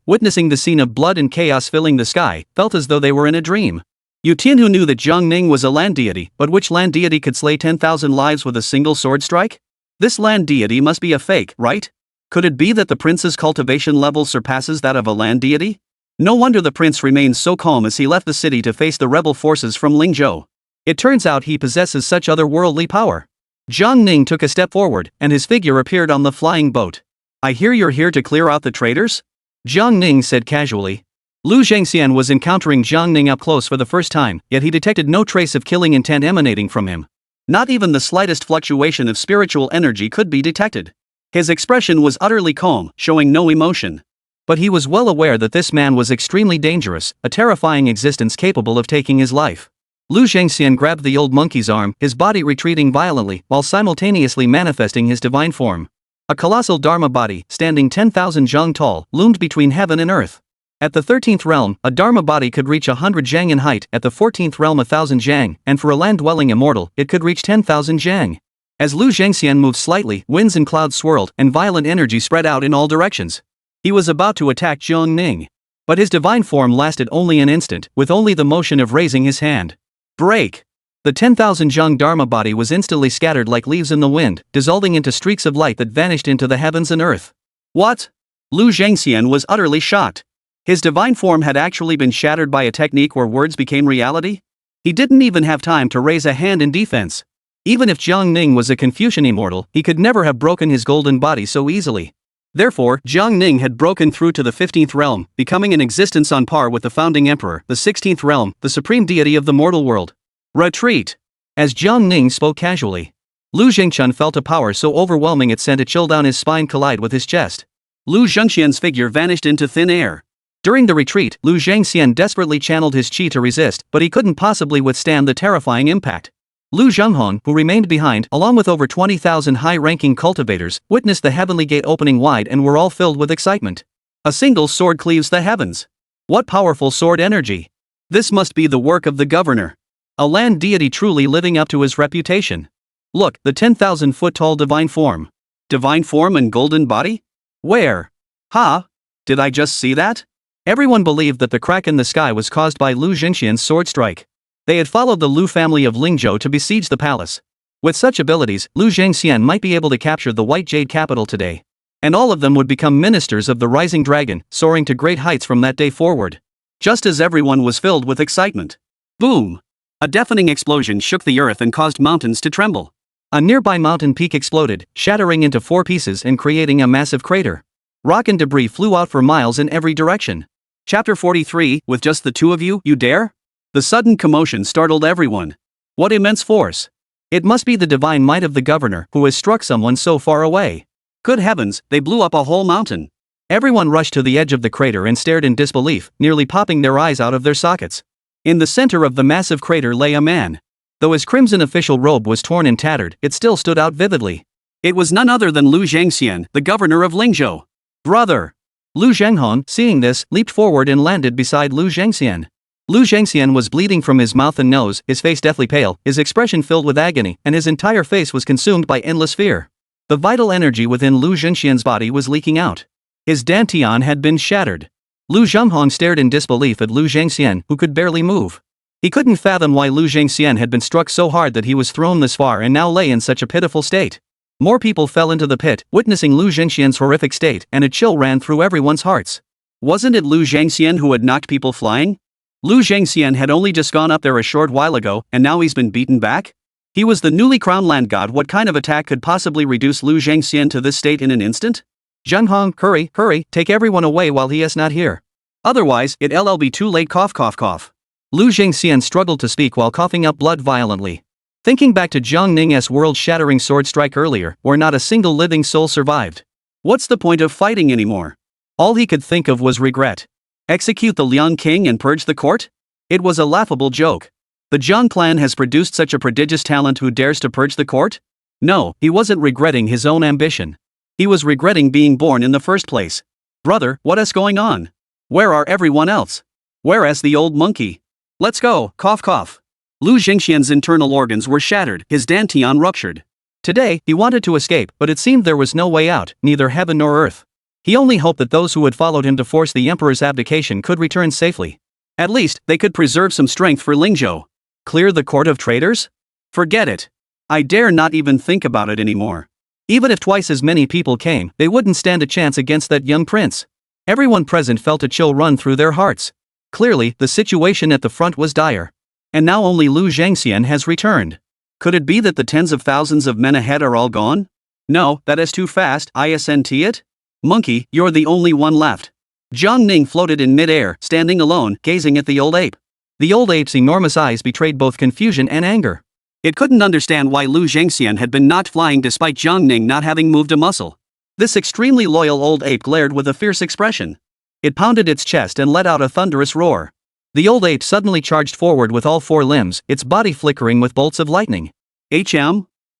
A: witnessing the scene of blood and chaos filling the sky, felt as though they were in a dream. Yu Tianhu knew that Jiang Ning was a land deity, but which land deity could slay 10,000 lives with a single sword strike? This land deity must be a fake, right? Could it be that the prince's cultivation level surpasses that of a land deity? No wonder the prince remained so calm as he left the city to face the rebel forces from Lingzhou. It turns out he possesses such otherworldly power. Jiang Ning took a step forward, and his figure appeared on the flying boat. "I hear you're here to clear out the traitors?" Jiang Ning said casually. Lu Zhangxian was encountering Jiang Ning up close for the first time, yet he detected no trace of killing intent emanating from him. Not even the slightest fluctuation of spiritual energy could be detected. His expression was utterly calm, showing no emotion. But he was well aware that this man was extremely dangerous, a terrifying existence capable of taking his life. Lu Zhangxian grabbed the old monkey's arm, his body retreating violently while simultaneously manifesting his divine form. A colossal Dharma body, standing 10,000 zhang tall, loomed between heaven and earth. At the 13th realm, a Dharma body could reach 100 zhang in height, at the 14th realm 1,000 zhang, and for a land-dwelling immortal, it could reach 10,000 zhang. As Lu Zhangxian moved slightly, winds and clouds swirled, and violent energy spread out in all directions. He was about to attack Jiang Ning. But his divine form lasted only an instant, with only the motion of raising his hand. Break! The 10,000 zhang Dharma body was instantly scattered like leaves in the wind, dissolving into streaks of light that vanished into the heavens and earth. What? Lu Zhangxian was utterly shocked. His divine form had actually been shattered by a technique where words became reality? He didn't even have time to raise a hand in defense. Even if Jiang Ning was a Confucian immortal, he could never have broken his golden body so easily. Therefore, Jiang Ning had broken through to the 15th realm, becoming an existence on par with the founding emperor, the 16th realm, the supreme deity of the mortal world. Retreat! As Jiang Ning spoke casually, Lu Zhengchun felt a power so overwhelming it sent a chill down his spine collide with his chest. Lu Zhengxian's figure vanished into thin air. During the retreat, Lu Zhangxian desperately channeled his qi to resist, but he couldn't possibly withstand the terrifying impact. Lu Zhenghong, who remained behind, along with over 20,000 high-ranking cultivators, witnessed the heavenly gate opening wide and were all filled with excitement. A single sword cleaves the heavens. What powerful sword energy! This must be the work of the governor. A land deity truly living up to his reputation. Look, the 10,000-foot-tall divine form. Divine form and golden body? Where? Ha? Did I just see that? Everyone believed that the crack in the sky was caused by Lu Zhengxian's sword strike. They had followed the Lu family of Lingzhou to besiege the palace. With such abilities, Lu Zhangxian might be able to capture the White Jade capital today. And all of them would become ministers of the Rising Dragon, soaring to great heights from that day forward. Just as everyone was filled with excitement. Boom! A deafening explosion shook the earth and caused mountains to tremble. A nearby mountain peak exploded, shattering into 4 pieces and creating a massive crater. Rock and debris flew out for miles in every direction. Chapter 43, with just the two of you, you dare? The sudden commotion startled everyone. What immense force! It must be the divine might of the governor who has struck someone so far away. Good heavens, they blew up a whole mountain. Everyone rushed to the edge of the crater and stared in disbelief, nearly popping their eyes out of their sockets. In the center of the massive crater lay a man. Though his crimson official robe was torn and tattered, it still stood out vividly. It was none other than Lu Zhangxian, the governor of Lingzhou. Brother! Lu Zhenghong, seeing this, leaped forward and landed beside Lu Zhangxian. Lu Zhangxian was bleeding from his mouth and nose, his face deathly pale, his expression filled with agony, and his entire face was consumed by endless fear. The vital energy within Lu Zhangxian's body was leaking out. His dantian had been shattered. Lu Zhenghong stared in disbelief at Lu Zhangxian, who could barely move. He couldn't fathom why Lu Zhangxian had been struck so hard that he was thrown this far and now lay in such a pitiful state. More people fell into the pit, witnessing Lu Zhangxian's horrific state, and a chill ran through everyone's hearts. Wasn't it Lu Zhangxian who had knocked people flying? Lu Zhangxian had only just gone up there a short while ago, and now he's been beaten back? He was the newly crowned land god. What kind of attack could possibly reduce Lu Zhangxian to this state in an instant? Zhenghong, hurry, take everyone away while he is not here. Otherwise, it'll be too late. Cough. Lu Zhangxian struggled to speak while coughing up blood violently. Thinking back to Jiang Ning's world-shattering sword strike earlier, where not a single living soul survived. What's the point of fighting anymore? All he could think of was regret. Execute the Liang king and purge the court? It was a laughable joke. The Jiang clan has produced such a prodigious talent who dares to purge the court? No, he wasn't regretting his own ambition. He was regretting being born in the first place. Brother, what is going on? Where are everyone else? Where is the old monkey? Let's go, cough. Lu Zhangxian's internal organs were shattered, his dantian ruptured. Today, he wanted to escape, but it seemed there was no way out, neither heaven nor earth. He only hoped that those who had followed him to force the emperor's abdication could return safely. At least, they could preserve some strength for Lingzhou. Clear the court of traitors? Forget it. I dare not even think about it anymore. Even if twice as many people came, they wouldn't stand a chance against that young prince. Everyone present felt a chill run through their hearts. Clearly, the situation at the front was dire. And now only Lu Zhangxian has returned. Could it be that the tens of thousands of men ahead are all gone? No, that is too fast. Isn't it? Monkey, you're the only one left. Jiang Ning floated in mid-air, standing alone, gazing at the old ape. The old ape's enormous eyes betrayed both confusion and anger. It couldn't understand why Lu Zhangxian had been knocked flying despite Jiang Ning not having moved a muscle. This extremely loyal old ape glared with a fierce expression. It pounded its chest and let out a thunderous roar. The old ape suddenly charged forward with all four limbs, its body flickering with bolts of lightning.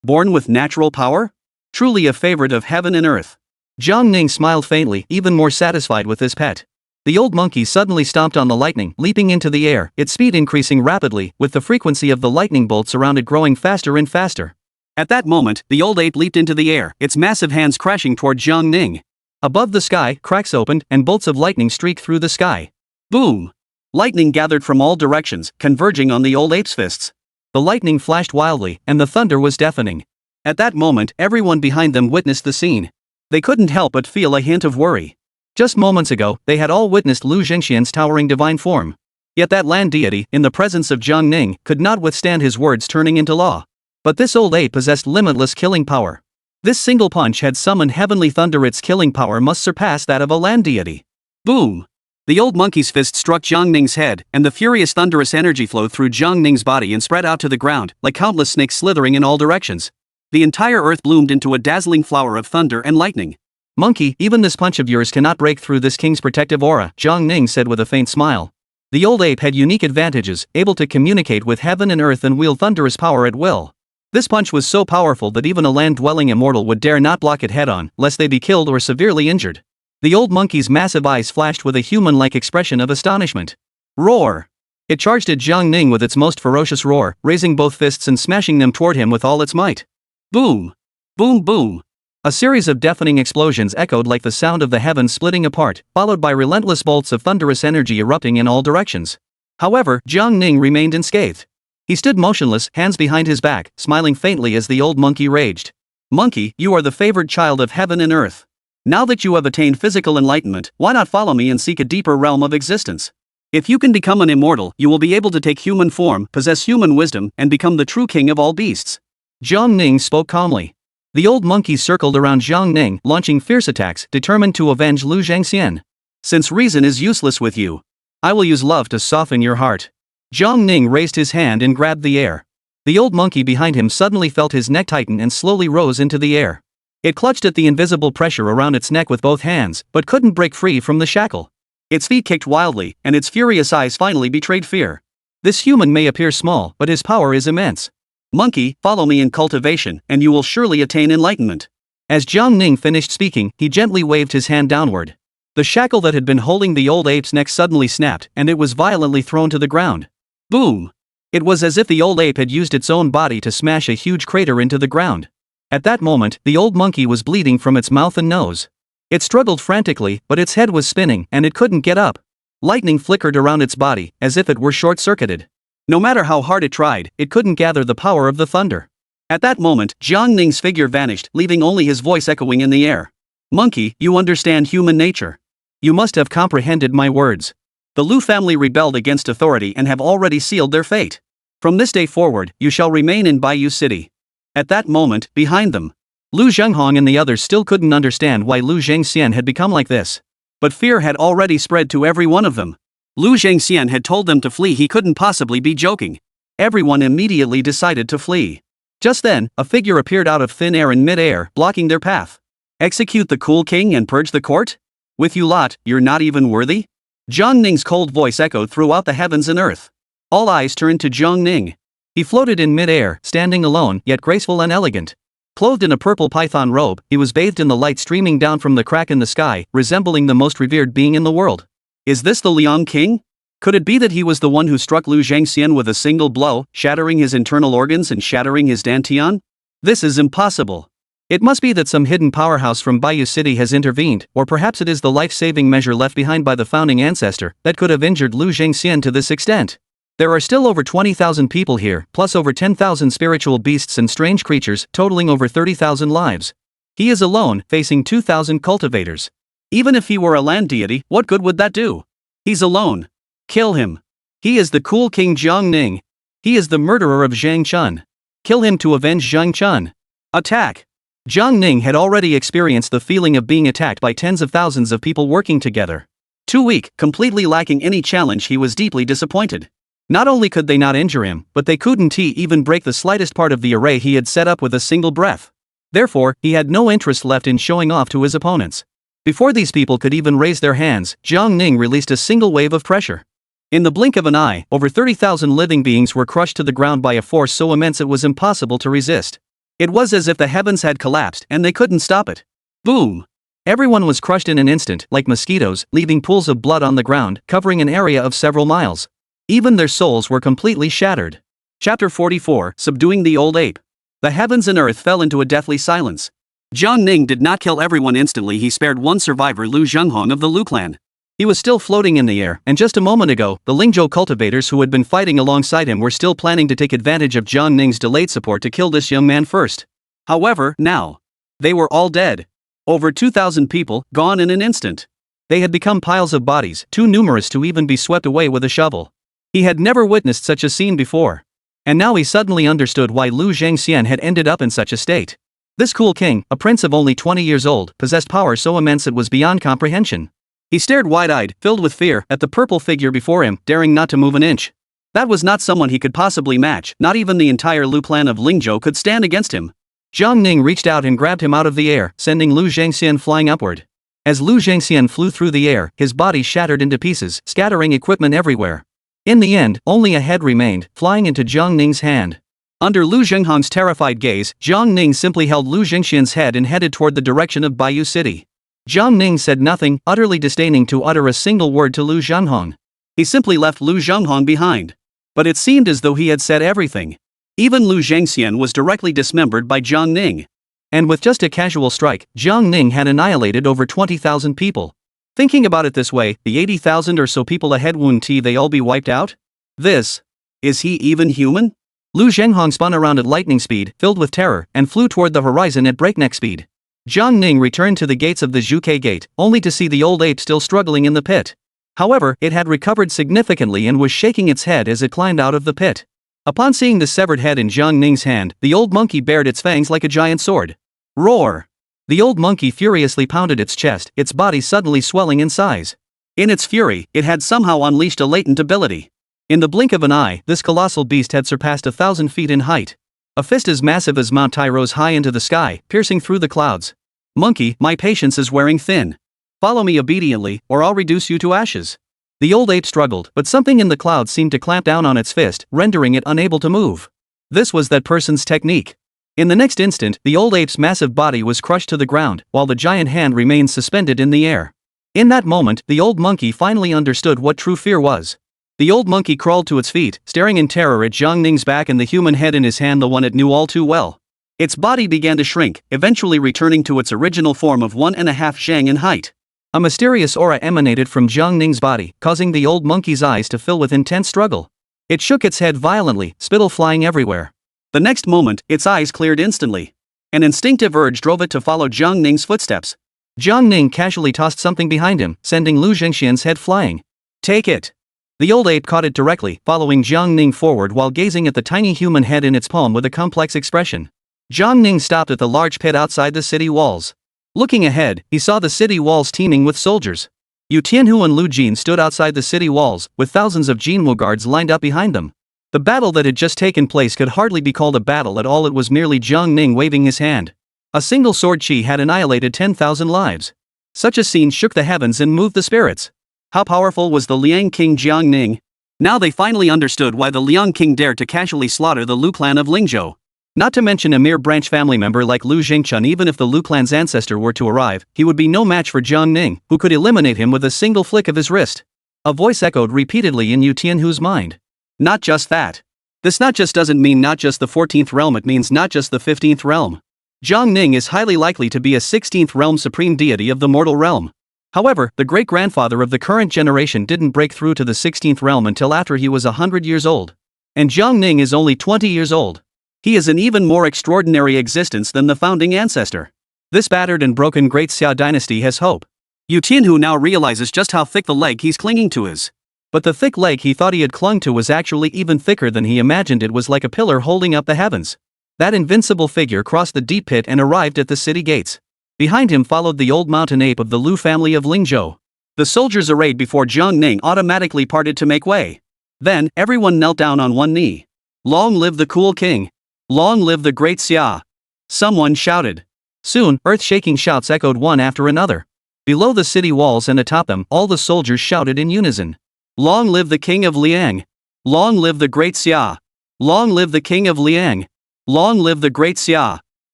A: Born with natural power? Truly a favorite of heaven and earth. Jiang Ning smiled faintly, even more satisfied with his pet. The old monkey suddenly stomped on the lightning, leaping into the air, its speed increasing rapidly, with the frequency of the lightning bolts around it growing faster and faster. At that moment, the old ape leaped into the air, its massive hands crashing toward Jiang Ning. Above the sky, cracks opened, and bolts of lightning streaked through the sky. Boom! Lightning gathered from all directions, converging on the old ape's fists. The lightning flashed wildly, and the thunder was deafening. At that moment, everyone behind them witnessed the scene. They couldn't help but feel a hint of worry. Just moments ago, they had all witnessed Lu Zhangxian's towering divine form. Yet that land deity, in the presence of Jiang Ning, could not withstand his words turning into law. But this old ape possessed limitless killing power. This single punch had summoned heavenly thunder. Its killing power must surpass that of a land deity. Boom! The old monkey's fist struck Jiang Ning's head, and the furious thunderous energy flowed through Jiang Ning's body and spread out to the ground, like countless snakes slithering in all directions. The entire earth bloomed into a dazzling flower of thunder and lightning. Monkey, even this punch of yours cannot break through this king's protective aura, Jiang Ning said with a faint smile. The old ape had unique advantages, able to communicate with heaven and earth and wield thunderous power at will. This punch was so powerful that even a land-dwelling immortal would dare not block it head-on, lest they be killed or severely injured. The old monkey's massive eyes flashed with a human-like expression of astonishment. Roar! It charged at Jiang Ning with its most ferocious roar, raising both fists and smashing them toward him with all its might. Boom! Boom boom! A series of deafening explosions echoed like the sound of the heavens splitting apart, followed by relentless bolts of thunderous energy erupting in all directions. However, Jiang Ning remained unscathed. He stood motionless, hands behind his back, smiling faintly as the old monkey raged. Monkey, you are the favored child of heaven and earth. Now that you have attained physical enlightenment, why not follow me and seek a deeper realm of existence? If you can become an immortal, you will be able to take human form, possess human wisdom, and become the true king of all beasts. Jiang Ning spoke calmly. The old monkey circled around Jiang Ning, launching fierce attacks, determined to avenge Lu Zhangxian. Since reason is useless with you, I will use love to soften your heart. Jiang Ning raised his hand and grabbed the air. The old monkey behind him suddenly felt his neck tighten and slowly rose into the air. It clutched at the invisible pressure around its neck with both hands, but couldn't break free from the shackle. Its feet kicked wildly, and its furious eyes finally betrayed fear. This human may appear small, but his power is immense. Monkey, follow me in cultivation, and you will surely attain enlightenment. As Jiang Ning finished speaking, he gently waved his hand downward. The shackle that had been holding the old ape's neck suddenly snapped, and it was violently thrown to the ground. Boom! It was as if the old ape had used its own body to smash a huge crater into the ground. At that moment, the old monkey was bleeding from its mouth and nose. It struggled frantically, but its head was spinning, and it couldn't get up. Lightning flickered around its body, as if it were short-circuited. No matter how hard it tried, it couldn't gather the power of the thunder. At that moment, Jiang Ning's figure vanished, leaving only his voice echoing in the air. Monkey, you understand human nature. You must have comprehended my words. The Lu family rebelled against authority and have already sealed their fate. From this day forward, you shall remain in Baiyu City. At that moment, behind them, Lu Zhenghong and the others still couldn't understand why Lu Zhengxian had become like this. But fear had already spread to every one of them. Lu Zhengxian had told them to flee. He couldn't possibly be joking. Everyone immediately decided to flee. Just then, a figure appeared out of thin air in mid-air, blocking their path. Execute the cool king and purge the court? With you lot, you're not even worthy? Jiang Ning's cold voice echoed throughout the heavens and earth. All eyes turned to Jiang Ning. He floated in mid-air, standing alone, yet graceful and elegant. Clothed in a purple python robe, he was bathed in the light streaming down from the crack in the sky, resembling the most revered being in the world. Is this the Liang King? Could it be that he was the one who struck Lu Zhengxian with a single blow, shattering his internal organs and shattering his dantian? This is impossible. It must be that some hidden powerhouse from Baiyu City has intervened, or perhaps it is the life-saving measure left behind by the founding ancestor that could have injured Lu Zhengxian to this extent. There are still over 20,000 people here, plus over 10,000 spiritual beasts and strange creatures, totaling over 30,000 lives. He is alone, facing 2,000 cultivators. Even if he were a land deity, what good would that do? He's alone. Kill him. He is the cool king Jiang Ning. He is the murderer of Zhang Chun. Kill him to avenge Zhang Chun. Attack. Jiang Ning had already experienced the feeling of being attacked by tens of thousands of people working together. Too weak, completely lacking any challenge, he was deeply disappointed. Not only could they not injure him, but they couldn't even break the slightest part of the array he had set up with a single breath. Therefore, he had no interest left in showing off to his opponents. Before these people could even raise their hands, Jiang Ning released a single wave of pressure. In the blink of an eye, over 30,000 living beings were crushed to the ground by a force so immense it was impossible to resist. It was as if the heavens had collapsed and they couldn't stop it. Boom! Everyone was crushed in an instant, like mosquitoes, leaving pools of blood on the ground, covering an area of several miles. Even their souls were completely shattered. Chapter 44, Subduing the Old Ape. The heavens and earth fell into a deathly silence. Jiang Ning did not kill everyone instantly. He spared one survivor, Lu Zhenghong of the Lu clan. He was still floating in the air, and just a moment ago, the Lingzhou cultivators who had been fighting alongside him were still planning to take advantage of Jiang Ning's delayed support to kill this young man first. However, now, they were all dead. Over 2,000 people, gone in an instant. They had become piles of bodies, too numerous to even be swept away with a shovel. He had never witnessed such a scene before. And now he suddenly understood why Lu Zhengxian had ended up in such a state. This cool king, a prince of only 20 years old, possessed power so immense it was beyond comprehension. He stared wide-eyed, filled with fear, at the purple figure before him, daring not to move an inch. That was not someone he could possibly match. Not even the entire Lu clan of Lingzhou could stand against him. Jiang Ning reached out and grabbed him out of the air, sending Lu Zhengxian flying upward. As Lu Zhengxian flew through the air, his body shattered into pieces, scattering equipment everywhere. In the end, only a head remained, flying into Jiang Ning's hand. Under Lu Zhenghong's terrified gaze, Jiang Ning simply held Lu Zhengxian's head and headed toward the direction of Baiyu City. Jiang Ning said nothing, utterly disdaining to utter a single word to Lu Zhenghong. He simply left Lu Zhenghong behind. But it seemed as though he had said everything. Even Lu Zhengxian was directly dismembered by Jiang Ning. And with just a casual strike, Jiang Ning had annihilated over 20,000 people. Thinking about it this way, the 80,000 or so people ahead, wouldn't they all be wiped out? Is he even human? Lu Zhenghong spun around at lightning speed, filled with terror, and flew toward the horizon at breakneck speed. Jiang Ning returned to the gates of the Zhuke Gate, only to see the old ape still struggling in the pit. However, it had recovered significantly and was shaking its head as it climbed out of the pit. Upon seeing the severed head in Jiang Ning's hand, the old monkey bared its fangs like a giant sword. Roar! The old monkey furiously pounded its chest, its body suddenly swelling in size. In its fury, it had somehow unleashed a latent ability. In the blink of an eye, this colossal beast had surpassed 1,000 feet in height. A fist as massive as Mount Tai rose high into the sky, piercing through the clouds. Monkey, my patience is wearing thin. Follow me obediently, or I'll reduce you to ashes. The old ape struggled, but something in the clouds seemed to clamp down on its fist, rendering it unable to move. This was that person's technique. In the next instant, the old ape's massive body was crushed to the ground, while the giant hand remained suspended in the air. In that moment, the old monkey finally understood what true fear was. The old monkey crawled to its feet, staring in terror at Jiang Ning's back and the human head in his hand, the one it knew all too well. Its body began to shrink, eventually returning to its original form of 1.5 zhang in height. A mysterious aura emanated from Jiang Ning's body, causing the old monkey's eyes to fill with intense struggle. It shook its head violently, spittle flying everywhere. The next moment, its eyes cleared instantly. An instinctive urge drove it to follow Jiang Ning's footsteps. Jiang Ning casually tossed something behind him, sending Lu Zhengxian's head flying. Take it. The old ape caught it directly, following Jiang Ning forward while gazing at the tiny human head in its palm with a complex expression. Jiang Ning stopped at the large pit outside the city walls. Looking ahead, he saw the city walls teeming with soldiers. Yu Tianhu and Lu Jin stood outside the city walls, with thousands of Jinwu guards lined up behind them. The battle that had just taken place could hardly be called a battle at all, it was merely Jiang Ning waving his hand. A single sword chi had annihilated 10,000 lives. Such a scene shook the heavens and moved the spirits. How powerful was the Liang King Jiang Ning? Now they finally understood why the Liang King dared to casually slaughter the Lu clan of Lingzhou. Not to mention a mere branch family member like Lu Zhengchun. Even if the Lu clan's ancestor were to arrive, he would be no match for Jiang Ning, who could eliminate him with a single flick of his wrist. A voice echoed repeatedly in Yu Tianhu's mind. Not just that. This not just doesn't mean not just the 14th realm, it means not just the 15th realm. Jiang Ning is highly likely to be a 16th realm supreme deity of the mortal realm. However, the great-grandfather of the current generation didn't break through to the 16th realm until after he was 100 years old. And Jiang Ning is only 20 years old. He is an even more extraordinary existence than the founding ancestor. This battered and broken Great Xia dynasty has hope. Yu Tianhu now realizes just how thick the leg he's clinging to is. But the thick leg he thought he had clung to was actually even thicker than he imagined. It was like a pillar holding up the heavens. That invincible figure crossed the deep pit and arrived at the city gates. Behind him followed the old mountain ape of the Lu family of Lingzhou. The soldiers arrayed before Jiang Ning automatically parted to make way. Then, everyone knelt down on one knee. Long live the cool king! Long live the great Xia! Someone shouted. Soon, earth-shaking shouts echoed one after another. Below the city walls and atop them, all the soldiers shouted in unison. Long live the king of Liang! Long live the great Xia! Long live the king of Liang! Long live the great Xia!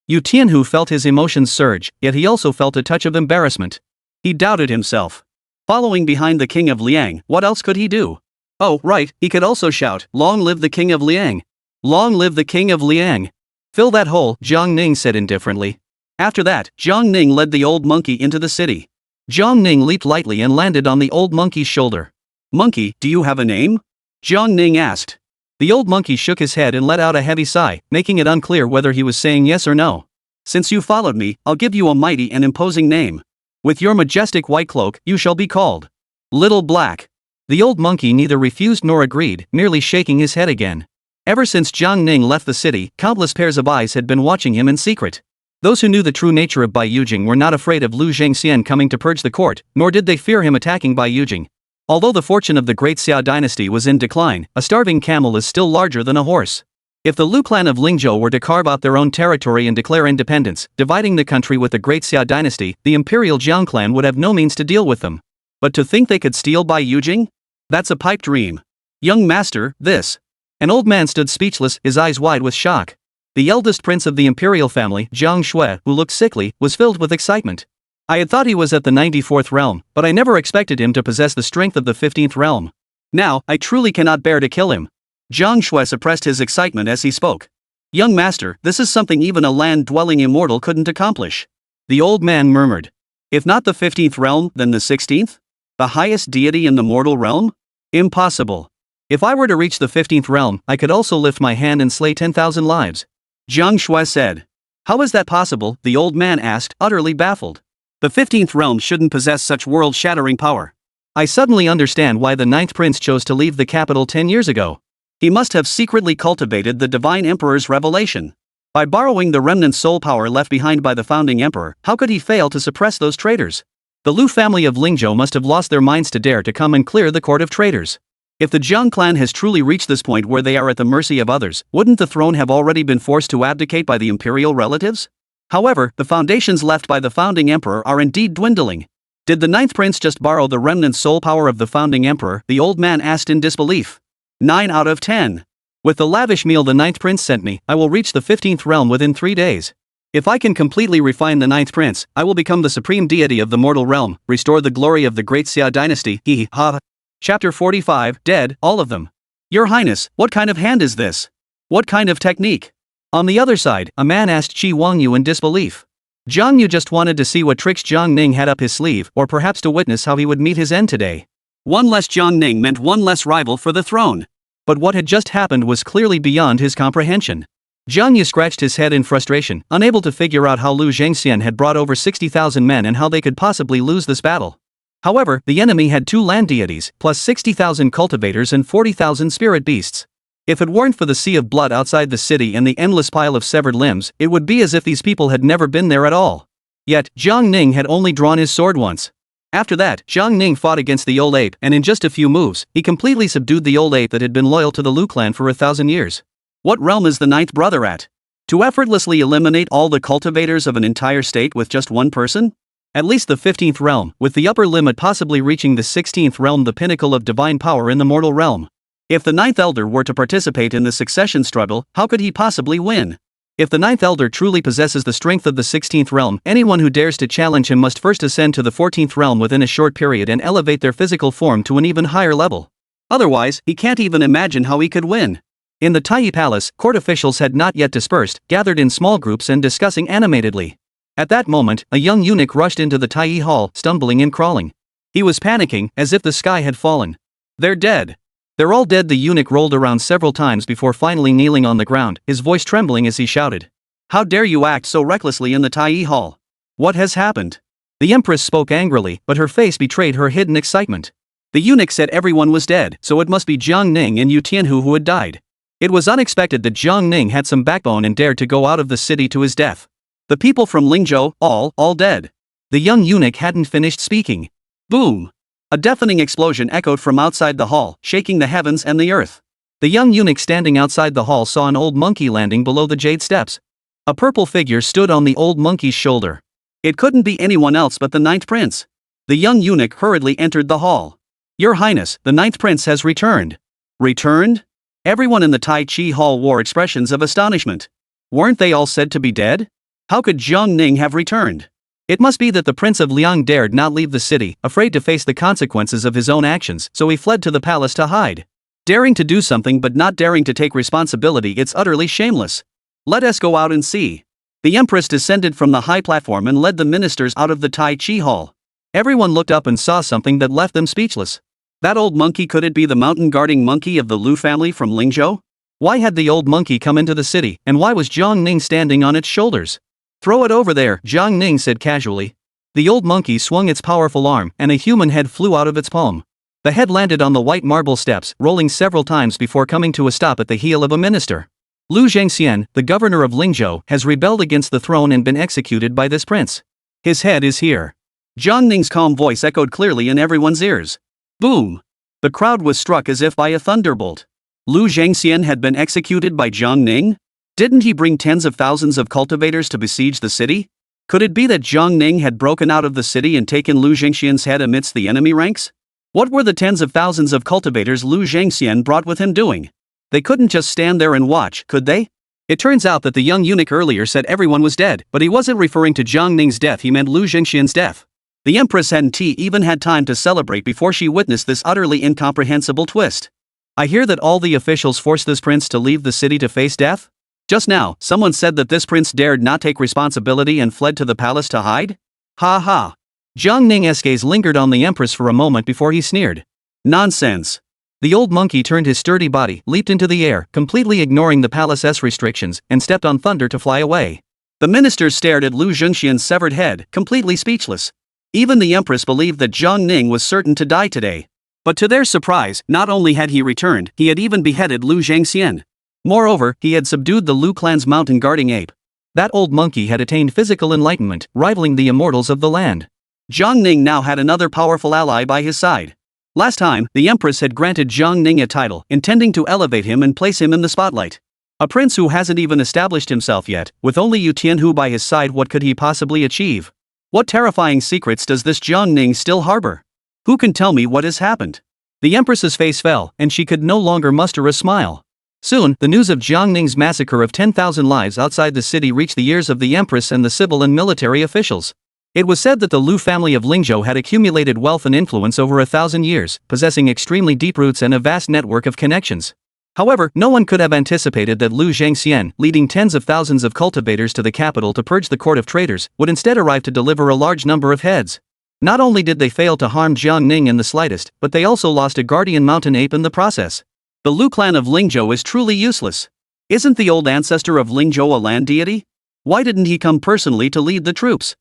A: Yu Tianhu felt his emotions surge, yet he also felt a touch of embarrassment. He doubted himself. Following behind the king of Liang, what else could he do? Oh, right, he could also shout, Long live the king of Liang! Long live the king of Liang! Fill that hole, Jiang Ning said indifferently. After that, Jiang Ning led the old monkey into the city. Jiang Ning leaped lightly and landed on the old monkey's shoulder. Monkey, do you have a name? Jiang Ning asked. The old monkey shook his head and let out a heavy sigh, making it unclear whether he was saying yes or no. Since you followed me, I'll give you a mighty and imposing name. With your majestic white cloak, you shall be called Little Black. The old monkey neither refused nor agreed, merely shaking his head again. Ever since Jiang Ning left the city, countless pairs of eyes had been watching him in secret. Those who knew the true nature of Bai Yujing were not afraid of Lu Zhengxian coming to purge the court, nor did they fear him attacking Bai Yujing. Although the fortune of the Great Xia dynasty was in decline, a starving camel is still larger than a horse. If the Lu clan of Lingzhou were to carve out their own territory and declare independence, dividing the country with the Great Xia dynasty, the imperial Jiang clan would have no means to deal with them. But to think they could steal Bai Yujing? That's a pipe dream. Young master, this. An old man stood speechless, his eyes wide with shock. The eldest prince of the imperial family, Jiang Shui, who looked sickly, was filled with excitement. I had thought he was at the 94th realm, but I never expected him to possess the strength of the 15th realm. Now, I truly cannot bear to kill him. Jiang Shui suppressed his excitement as he spoke. Young master, this is something even a land-dwelling immortal couldn't accomplish. The old man murmured. If not the 15th realm, then the 16th? The highest deity in the mortal realm? Impossible. If I were to reach the 15th realm, I could also lift my hand and slay 10,000 lives. Jiang Shui said. How is that possible? The old man asked, utterly baffled. The 15th realm shouldn't possess such world-shattering power. I suddenly understand why the 9th prince chose to leave the capital 10 years ago. He must have secretly cultivated the divine emperor's revelation. By borrowing the remnant soul power left behind by the founding emperor, how could he fail to suppress those traitors? The Lu family of Lingzhou must have lost their minds to dare to come and clear the court of traitors. If the Jiang clan has truly reached this point where they are at the mercy of others, wouldn't the throne have already been forced to abdicate by the imperial relatives? However, the foundations left by the founding emperor are indeed dwindling. Did the ninth prince just borrow the remnant soul power of the founding emperor? The old man asked in disbelief. 9 out of 10. With the lavish meal the ninth prince sent me, I will reach the 15th realm within 3 days. If I can completely refine the ninth prince, I will become the supreme deity of the mortal realm, restore the glory of the great Xia dynasty. Hee ha. Chapter 45, Dead, all of them. Your Highness, what kind of hand is this? What kind of technique? On the other side, a man asked Qi Wangyu in disbelief. Zhang Yu just wanted to see what tricks Jiang Ning had up his sleeve, or perhaps to witness how he would meet his end today. One less Jiang Ning meant one less rival for the throne. But what had just happened was clearly beyond his comprehension. Zhang Yu scratched his head in frustration, unable to figure out how Lu Zhengxian had brought over 60,000 men and how they could possibly lose this battle. However, the enemy had 2 land deities, plus 60,000 cultivators and 40,000 spirit beasts. If it weren't for the sea of blood outside the city and the endless pile of severed limbs, it would be as if these people had never been there at all. Yet, Jiang Ning had only drawn his sword once. After that, Jiang Ning fought against the old ape, and in just a few moves, he completely subdued the old ape that had been loyal to the Lu clan for 1,000 years. What realm is the ninth brother at? To effortlessly eliminate all the cultivators of an entire state with just one person? At least the 15th realm, with the upper limit possibly reaching the 16th realm, the pinnacle of divine power in the mortal realm. If the ninth elder were to participate in the succession struggle, how could he possibly win? If the ninth elder truly possesses the strength of the 16th realm, anyone who dares to challenge him must first ascend to the 14th realm within a short period and elevate their physical form to an even higher level. Otherwise, he can't even imagine how he could win. In the Taiyi Palace, court officials had not yet dispersed, gathered in small groups and discussing animatedly. At that moment, a young eunuch rushed into the Taiyi hall, stumbling and crawling. He was panicking, as if the sky had fallen. They're dead. They're all dead. The eunuch rolled around several times before finally kneeling on the ground, his voice trembling as he shouted. How dare you act so recklessly in the Taiyi hall? What has happened? The empress spoke angrily, but her face betrayed her hidden excitement. The eunuch said everyone was dead, so it must be Jiang Ning and Yu Tianhu who had died. It was unexpected that Jiang Ning had some backbone and dared to go out of the city to his death. The people from Lingzhou, all dead. The young eunuch hadn't finished speaking. Boom! A deafening explosion echoed from outside the hall, shaking the heavens and the earth. The young eunuch standing outside the hall saw an old monkey landing below the jade steps. A purple figure stood on the old monkey's shoulder. It couldn't be anyone else but the ninth prince. The young eunuch hurriedly entered the hall. Your Highness, the ninth prince has returned. Returned? Everyone in the Tai Chi hall wore expressions of astonishment. Weren't they all said to be dead? How could Jiang Ning have returned? It must be that the Prince of Liang dared not leave the city, afraid to face the consequences of his own actions, so he fled to the palace to hide. Daring to do something but not daring to take responsibility, it's utterly shameless. Let us go out and see. The empress descended from the high platform and led the ministers out of the Tai Chi hall. Everyone looked up and saw something that left them speechless. That old monkey, could it be the mountain guarding monkey of the Lu family from Lingzhou? Why had the old monkey come into the city, and why was Jiang Ning standing on its shoulders? Throw it over there, Jiang Ning said casually. The old monkey swung its powerful arm, and a human head flew out of its palm. The head landed on the white marble steps, rolling several times before coming to a stop at the heel of a minister. Lu Zhengxian, the governor of Lingzhou, has rebelled against the throne and been executed by this prince. His head is here. Jiang Ning's calm voice echoed clearly in everyone's ears. Boom! The crowd was struck as if by a thunderbolt. Lu Zhengxian had been executed by Jiang Ning? Didn't he bring tens of thousands of cultivators to besiege the city? Could it be that Jiang Ning had broken out of the city and taken Lu Zhengxian's head amidst the enemy ranks? What were the tens of thousands of cultivators Lu Zhengxian brought with him doing? They couldn't just stand there and watch, could they? It turns out that the young eunuch earlier said everyone was dead, but he wasn't referring to Jiang Ning's death, he meant Lu Zhengxian's death. The empress hadn't even had time to celebrate before she witnessed this utterly incomprehensible twist. I hear that all the officials forced this prince to leave the city to face death? Just now, someone said that this prince dared not take responsibility and fled to the palace to hide? Ha ha. Jiang Ning's gaze lingered on the empress for a moment before he sneered. Nonsense. The old monkey turned his sturdy body, leaped into the air, completely ignoring the palace's restrictions, and stepped on thunder to fly away. The ministers stared at Lu Zhengxian's severed head, completely speechless. Even the empress believed that Jiang Ning was certain to die today. But to their surprise, not only had he returned, he had even beheaded Lu Zhengxian. Moreover, he had subdued the Lu clan's mountain guarding ape. That old monkey had attained physical enlightenment, rivaling the immortals of the land. Jiang Ning now had another powerful ally by his side. Last time, the Empress had granted Jiang Ning a title, intending to elevate him and place him in the spotlight. A prince who hasn't even established himself yet, with only Yu Tianhu by his side, what could he possibly achieve? What terrifying secrets does this Jiang Ning still harbor? Who can tell me what has happened? The Empress's face fell, and she could no longer muster a smile. Soon, the news of Jiang Ning's massacre of 10,000 lives outside the city reached the ears of the Empress and the civil and military officials. It was said that the Lu family of Lingzhou had accumulated wealth and influence over 1,000 years, possessing extremely deep roots and a vast network of connections. However, no one could have anticipated that Lu Zhangxian, leading tens of thousands of cultivators to the capital to purge the court of traitors, would instead arrive to deliver a large number of heads. Not only did they fail to harm Jiang Ning in the slightest, but they also lost a guardian mountain ape in the process. The Lu clan of Lingzhou is truly useless. Isn't the old ancestor of Lingzhou a land deity? Why didn't he come personally to lead the troops?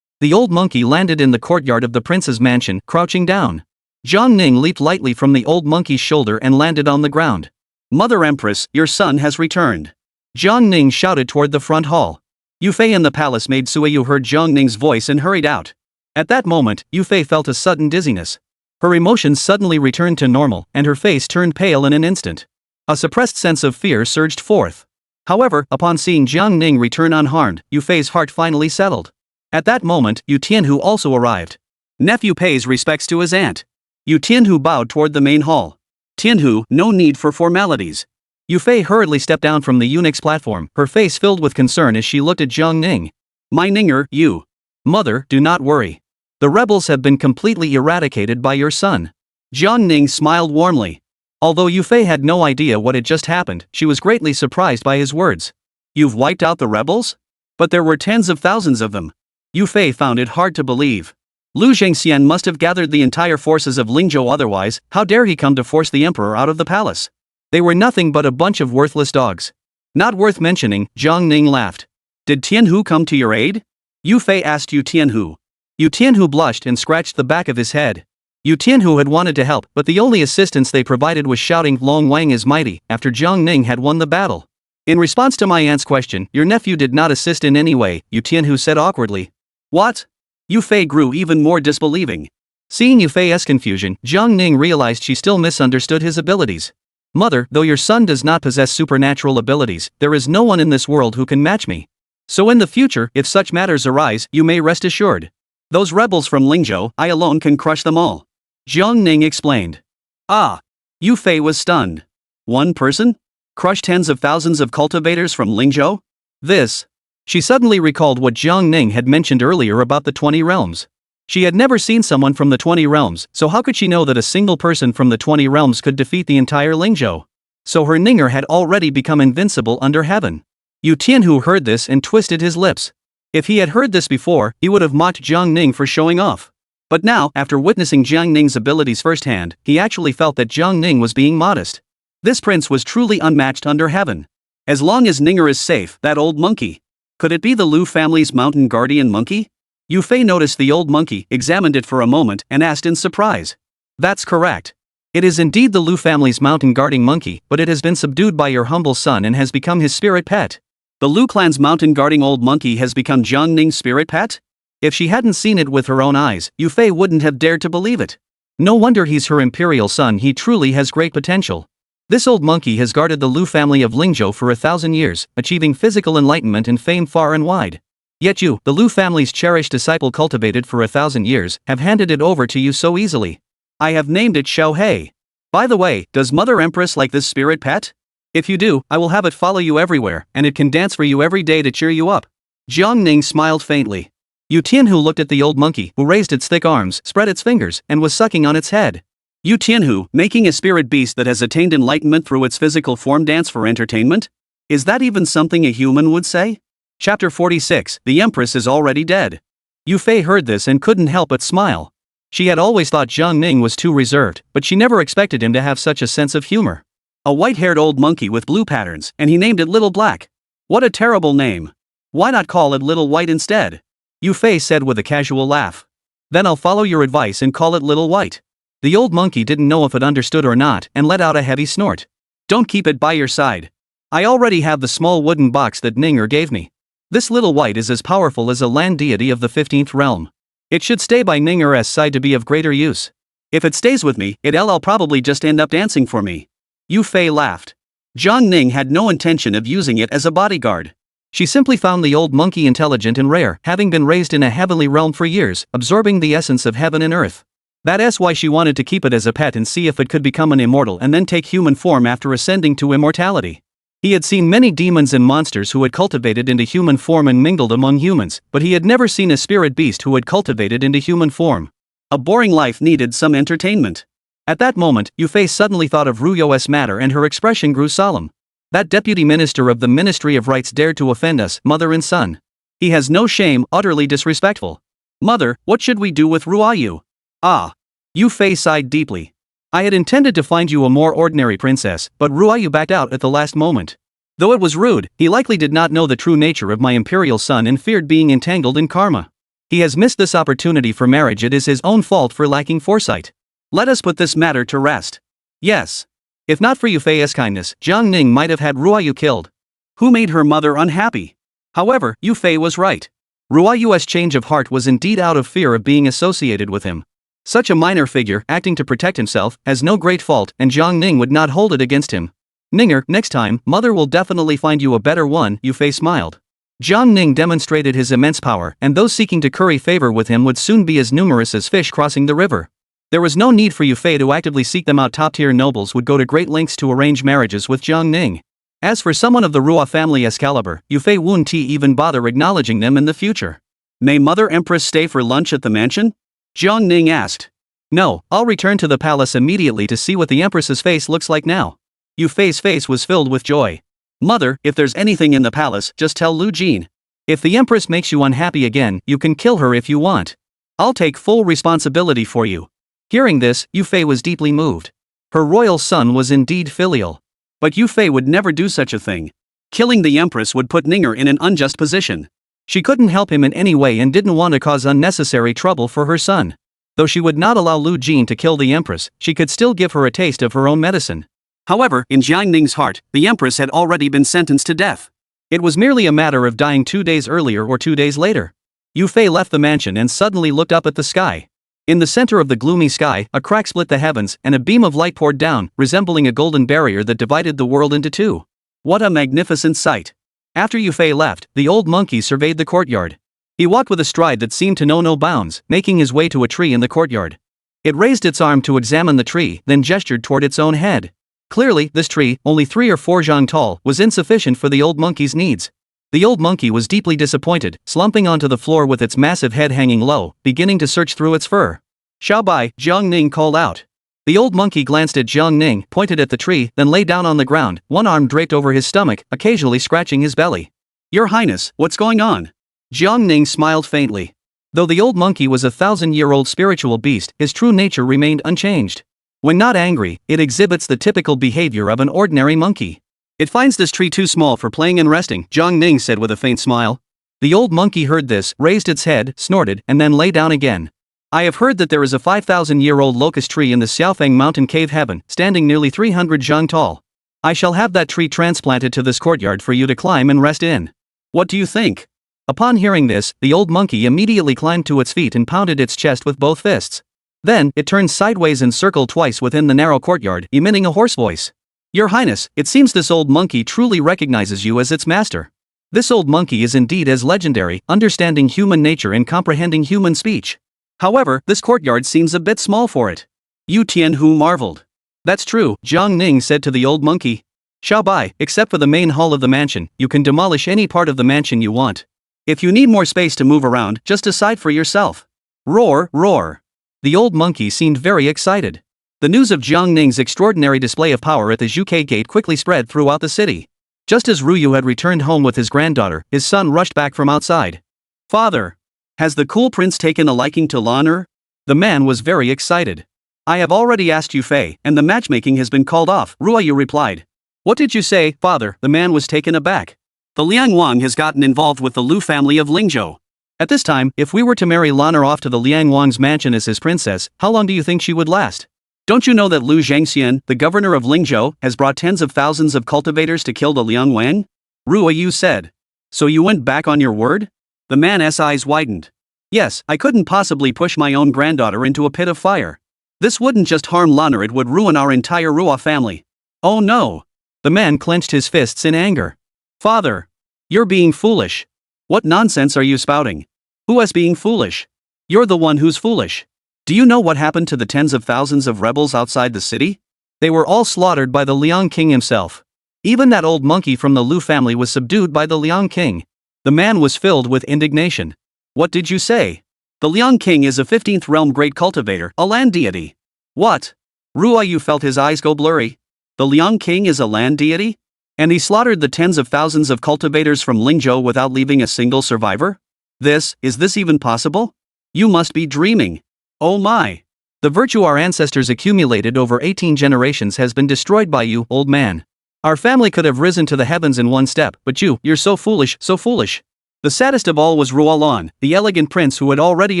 A: The old monkey landed in the courtyard of the prince's mansion, crouching down. Jiang Ning leaped lightly from the old monkey's shoulder and landed on the ground. Mother Empress, your son has returned. Jiang Ning shouted toward the front hall. Yu Fei in the palace maid Suiyu heard Jiang Ning's voice and hurried out. At that moment, Yu Fei felt a sudden dizziness. Her emotions suddenly returned to normal, and her face turned pale in an instant. A suppressed sense of fear surged forth. However, upon seeing Jiang Ning return unharmed, Yu Fei's heart finally settled. At that moment, Yu Tianhu also arrived. Nephew pays respects to his aunt. Yu Tianhu bowed toward the main hall. Tianhu, no need for formalities. Yu Fei hurriedly stepped down from the eunuch's platform, her face filled with concern as she looked at Jiang Ning. My Ninger, you. Mother, do not worry. The rebels have been completely eradicated by your son. Jiang Ning smiled warmly. Although Yu Fei had no idea what had just happened, she was greatly surprised by his words. You've wiped out the rebels? But there were tens of thousands of them. Yu Fei found it hard to believe. Lu Zhangxian must have gathered the entire forces of Lingzhou, otherwise, how dare he come to force the emperor out of the palace? They were nothing but a bunch of worthless dogs. Not worth mentioning, Jiang Ning laughed. Did Tianhu come to your aid? Yu Fei asked Yu Tianhu. Yu Tianhu blushed and scratched the back of his head. Yu Tianhu had wanted to help, but the only assistance they provided was shouting Long Wang is mighty after Jiang Ning had won the battle. In response to my aunt's question, your nephew did not assist in any way, Yu Tianhu said awkwardly. What? Yu Fei grew even more disbelieving. Seeing Yu Fei's confusion, Jiang Ning realized she still misunderstood his abilities. Mother, though your son does not possess supernatural abilities, there is no one in this world who can match me. So in the future, if such matters arise, you may rest assured. Those rebels from Lingzhou, I alone can crush them all. Jiang Ning explained. Ah! Yu Fei was stunned. One person? Crush tens of thousands of cultivators from Lingzhou? This. She suddenly recalled what Jiang Ning had mentioned earlier about the 20 realms. She had never seen someone from the 20 realms, so how could she know that a single person from the 20 realms could defeat the entire Lingzhou? So her Ninger had already become invincible under heaven. Yu Tianhu heard this and twisted his lips. If he had heard this before, he would have mocked Jiang Ning for showing off. But now, after witnessing Jiang Ning's abilities firsthand, he actually felt that Jiang Ning was being modest. This prince was truly unmatched under heaven. As long as Ninger is safe, that old monkey. Could it be the Lu family's mountain guardian monkey? Yu Fei noticed the old monkey, examined it for a moment, and asked in surprise. That's correct. It is indeed the Lu family's mountain guarding monkey, but it has been subdued by your humble son and has become his spirit pet. The Lu clan's mountain guarding old monkey has become Jiang Ning's spirit pet? If she hadn't seen it with her own eyes, Yu Fei wouldn't have dared to believe it. No wonder he's her imperial son, he truly has great potential. This old monkey has guarded the Lu family of Lingzhou for 1,000 years, achieving physical enlightenment and fame far and wide. Yet you, the Lu family's cherished disciple cultivated for 1,000 years, have handed it over to you so easily. I have named it Xiao Hei. By the way, does Mother Empress like this spirit pet? If you do, I will have it follow you everywhere, and it can dance for you every day to cheer you up. Jiang Ning smiled faintly. Yu Tianhu looked at the old monkey, who raised its thick arms, spread its fingers, and was sucking on its head. Yu Tianhu, making a spirit beast that has attained enlightenment through its physical form dance for entertainment? Is that even something a human would say? Chapter 46, The Empress is already dead. Yu Fei heard this and couldn't help but smile. She had always thought Jiang Ning was too reserved, but she never expected him to have such a sense of humor. A white-haired old monkey with blue patterns, and he named it Little Black. What a terrible name. Why not call it Little White instead? Yu Fei said with a casual laugh. Then I'll follow your advice and call it Little White. The old monkey didn't know if it understood or not and let out a heavy snort. Don't keep it by your side. I already have the small wooden box that Ninger gave me. This Little White is as powerful as a land deity of the 15th realm. It should stay by Ninger's side to be of greater use. If it stays with me, it'll probably just end up dancing for me. Yu Fei laughed. Jiang Ning had no intention of using it as a bodyguard. She simply found the old monkey intelligent and rare, having been raised in a heavenly realm for years, absorbing the essence of heaven and earth. That's why she wanted to keep it as a pet and see if it could become an immortal and then take human form after ascending to immortality. He had seen many demons and monsters who had cultivated into human form and mingled among humans, but he had never seen a spirit beast who had cultivated into human form. A boring life needed some entertainment. At that moment, Yu Fei suddenly thought of Ruyo's matter and her expression grew solemn. That deputy minister of the Ministry of Rights dared to offend us, mother and son. He has no shame, utterly disrespectful. Mother, what should we do with Ruoyu? Ah. Yu Fei sighed deeply. I had intended to find you a more ordinary princess, but Ruoyu backed out at the last moment. Though it was rude, he likely did not know the true nature of my imperial son and feared being entangled in karma. He has missed this opportunity for marriage. It is his own fault for lacking foresight. Let us put this matter to rest. Yes. If not for Yu Fei's kindness, Jiang Ning might have had Ruoyu killed. Who made her mother unhappy? However, Yu Fei was right. Ruoyu's change of heart was indeed out of fear of being associated with him. Such a minor figure, acting to protect himself, has no great fault, and Jiang Ning would not hold it against him. Ninger, next time, mother will definitely find you a better one, Yu Fei smiled. Jiang Ning demonstrated his immense power, and those seeking to curry favor with him would soon be as numerous as fish crossing the river. There was no need for Yu Fei to actively seek them out. Top-tier nobles would go to great lengths to arrange marriages with Jiang Ning. As for someone of the Ruo family's caliber, Yu Fei wouldn't even bother acknowledging them in the future. May Mother Empress stay for lunch at the mansion? Jiang Ning asked. No, I'll return to the palace immediately to see what the Empress's face looks like now. Yu Fei's face was filled with joy. Mother, if there's anything in the palace, just tell Lu Jin. If the Empress makes you unhappy again, you can kill her if you want. I'll take full responsibility for you. Hearing this, Yu Fei was deeply moved. Her royal son was indeed filial. But Yu Fei would never do such a thing. Killing the Empress would put Ninger in an unjust position. She couldn't help him in any way and didn't want to cause unnecessary trouble for her son. Though she would not allow Lu Jin to kill the Empress, she could still give her a taste of her own medicine. However, in Jiang Ning's heart, the Empress had already been sentenced to death. It was merely a matter of dying 2 days earlier or 2 days later. Yu Fei left the mansion and suddenly looked up at the sky. In the center of the gloomy sky, a crack split the heavens, and a beam of light poured down, resembling a golden barrier that divided the world into two. What a magnificent sight! After Yu Fei left, the old monkey surveyed the courtyard. He walked with a stride that seemed to know no bounds, making his way to a tree in the courtyard. It raised its arm to examine the tree, then gestured toward its own head. Clearly, this tree, only 3 or 4 zhang tall, was insufficient for the old monkey's needs. The old monkey was deeply disappointed, slumping onto the floor with its massive head hanging low, beginning to search through its fur. Xiaobai, Jiang Ning called out. The old monkey glanced at Jiang Ning, pointed at the tree, then lay down on the ground, one arm draped over his stomach, occasionally scratching his belly. Your Highness, what's going on? Jiang Ning smiled faintly. Though the old monkey was a 1,000-year-old spiritual beast, his true nature remained unchanged. When not angry, it exhibits the typical behavior of an ordinary monkey. It finds this tree too small for playing and resting, Jiang Ning said with a faint smile. The old monkey heard this, raised its head, snorted, and then lay down again. I have heard that there is a 5,000-year-old locust tree in the Xiaofeng mountain cave heaven, standing nearly 300 zhang tall. I shall have that tree transplanted to this courtyard for you to climb and rest in. What do you think? Upon hearing this, the old monkey immediately climbed to its feet and pounded its chest with both fists. Then, it turned sideways and circled twice within the narrow courtyard, emitting a hoarse voice. Your Highness, it seems this old monkey truly recognizes you as its master. This old monkey is indeed as legendary, understanding human nature and comprehending human speech. However, this courtyard seems a bit small for it. Yu Tianhu marveled. That's true, Jiang Ning said to the old monkey. Xiaobai, except for the main hall of the mansion, you can demolish any part of the mansion you want. If you need more space to move around, just decide for yourself. Roar, roar. The old monkey seemed very excited. The news of Jiang Ning's extraordinary display of power at the Zhuke Gate quickly spread throughout the city. Just as Ruyu had returned home with his granddaughter, his son rushed back from outside. Father! Has the cool prince taken a liking to Lan'er? The man was very excited. I have already asked Yu Fei, and the matchmaking has been called off, Ruoyu replied. What did you say, father? The man was taken aback. The Liang Wang has gotten involved with the Lu family of Lingzhou. At this time, if we were to marry Lan'er off to the Liang Wang's mansion as his princess, how long do you think she would last? Don't you know that Lu Zhangxian, the governor of Lingzhou, has brought tens of thousands of cultivators to kill the Liang Wang? Ruoyu said. So you went back on your word? The man's eyes widened. Yes, I couldn't possibly push my own granddaughter into a pit of fire. This wouldn't just harm Lanner, it would ruin our entire Ruo family. Oh no! The man clenched his fists in anger. Father! You're being foolish. What nonsense are you spouting? Who is being foolish? You're the one who's foolish. Do you know what happened to the tens of thousands of rebels outside the city? They were all slaughtered by the Liang King himself. Even that old monkey from the Lu family was subdued by the Liang King. The man was filled with indignation. What did you say? The Liang King is a 15th realm great cultivator, a land deity. What? Ruo Yu felt his eyes go blurry. The Liang King is a land deity? And he slaughtered the tens of thousands of cultivators from Lingzhou without leaving a single survivor? Is this even possible? You must be dreaming. Oh my! The virtue our ancestors accumulated over 18 generations has been destroyed by you, old man. Our family could have risen to the heavens in one step, but you're so foolish, so foolish. The saddest of all was Ruolan, the elegant prince who had already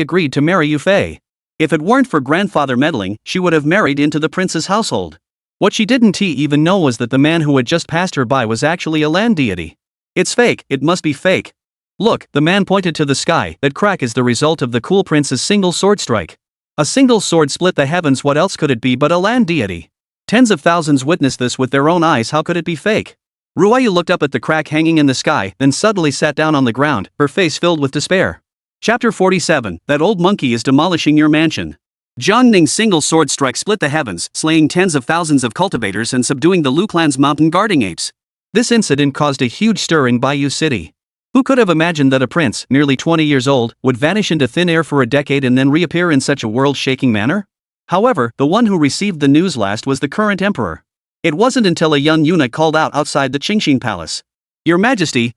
A: agreed to marry Yu Fei. If it weren't for grandfather meddling, she would have married into the prince's household. What she didn't even know was that the man who had just passed her by was actually a land deity. It's fake, it must be fake. Look, the man pointed to the sky, that crack is the result of the cool prince's single sword strike. A single sword split the heavens, what else could it be but a land deity? Tens of thousands witnessed this with their own eyes, how could it be fake? Ruo Yu looked up at the crack hanging in the sky, then suddenly sat down on the ground, her face filled with despair. Chapter 47, That old monkey is demolishing your mansion. Jiang Ning's single sword strike split the heavens, slaying tens of thousands of cultivators and subduing the Lu clan's mountain guarding apes. This incident caused a huge stir in Baiyu City. Who could have imagined that a prince, nearly 20 years old, would vanish into thin air for a decade and then reappear in such a world-shaking manner? However, the one who received the news last was the current emperor. It wasn't until a young eunuch called out outside the Qingxin palace. Your Majesty,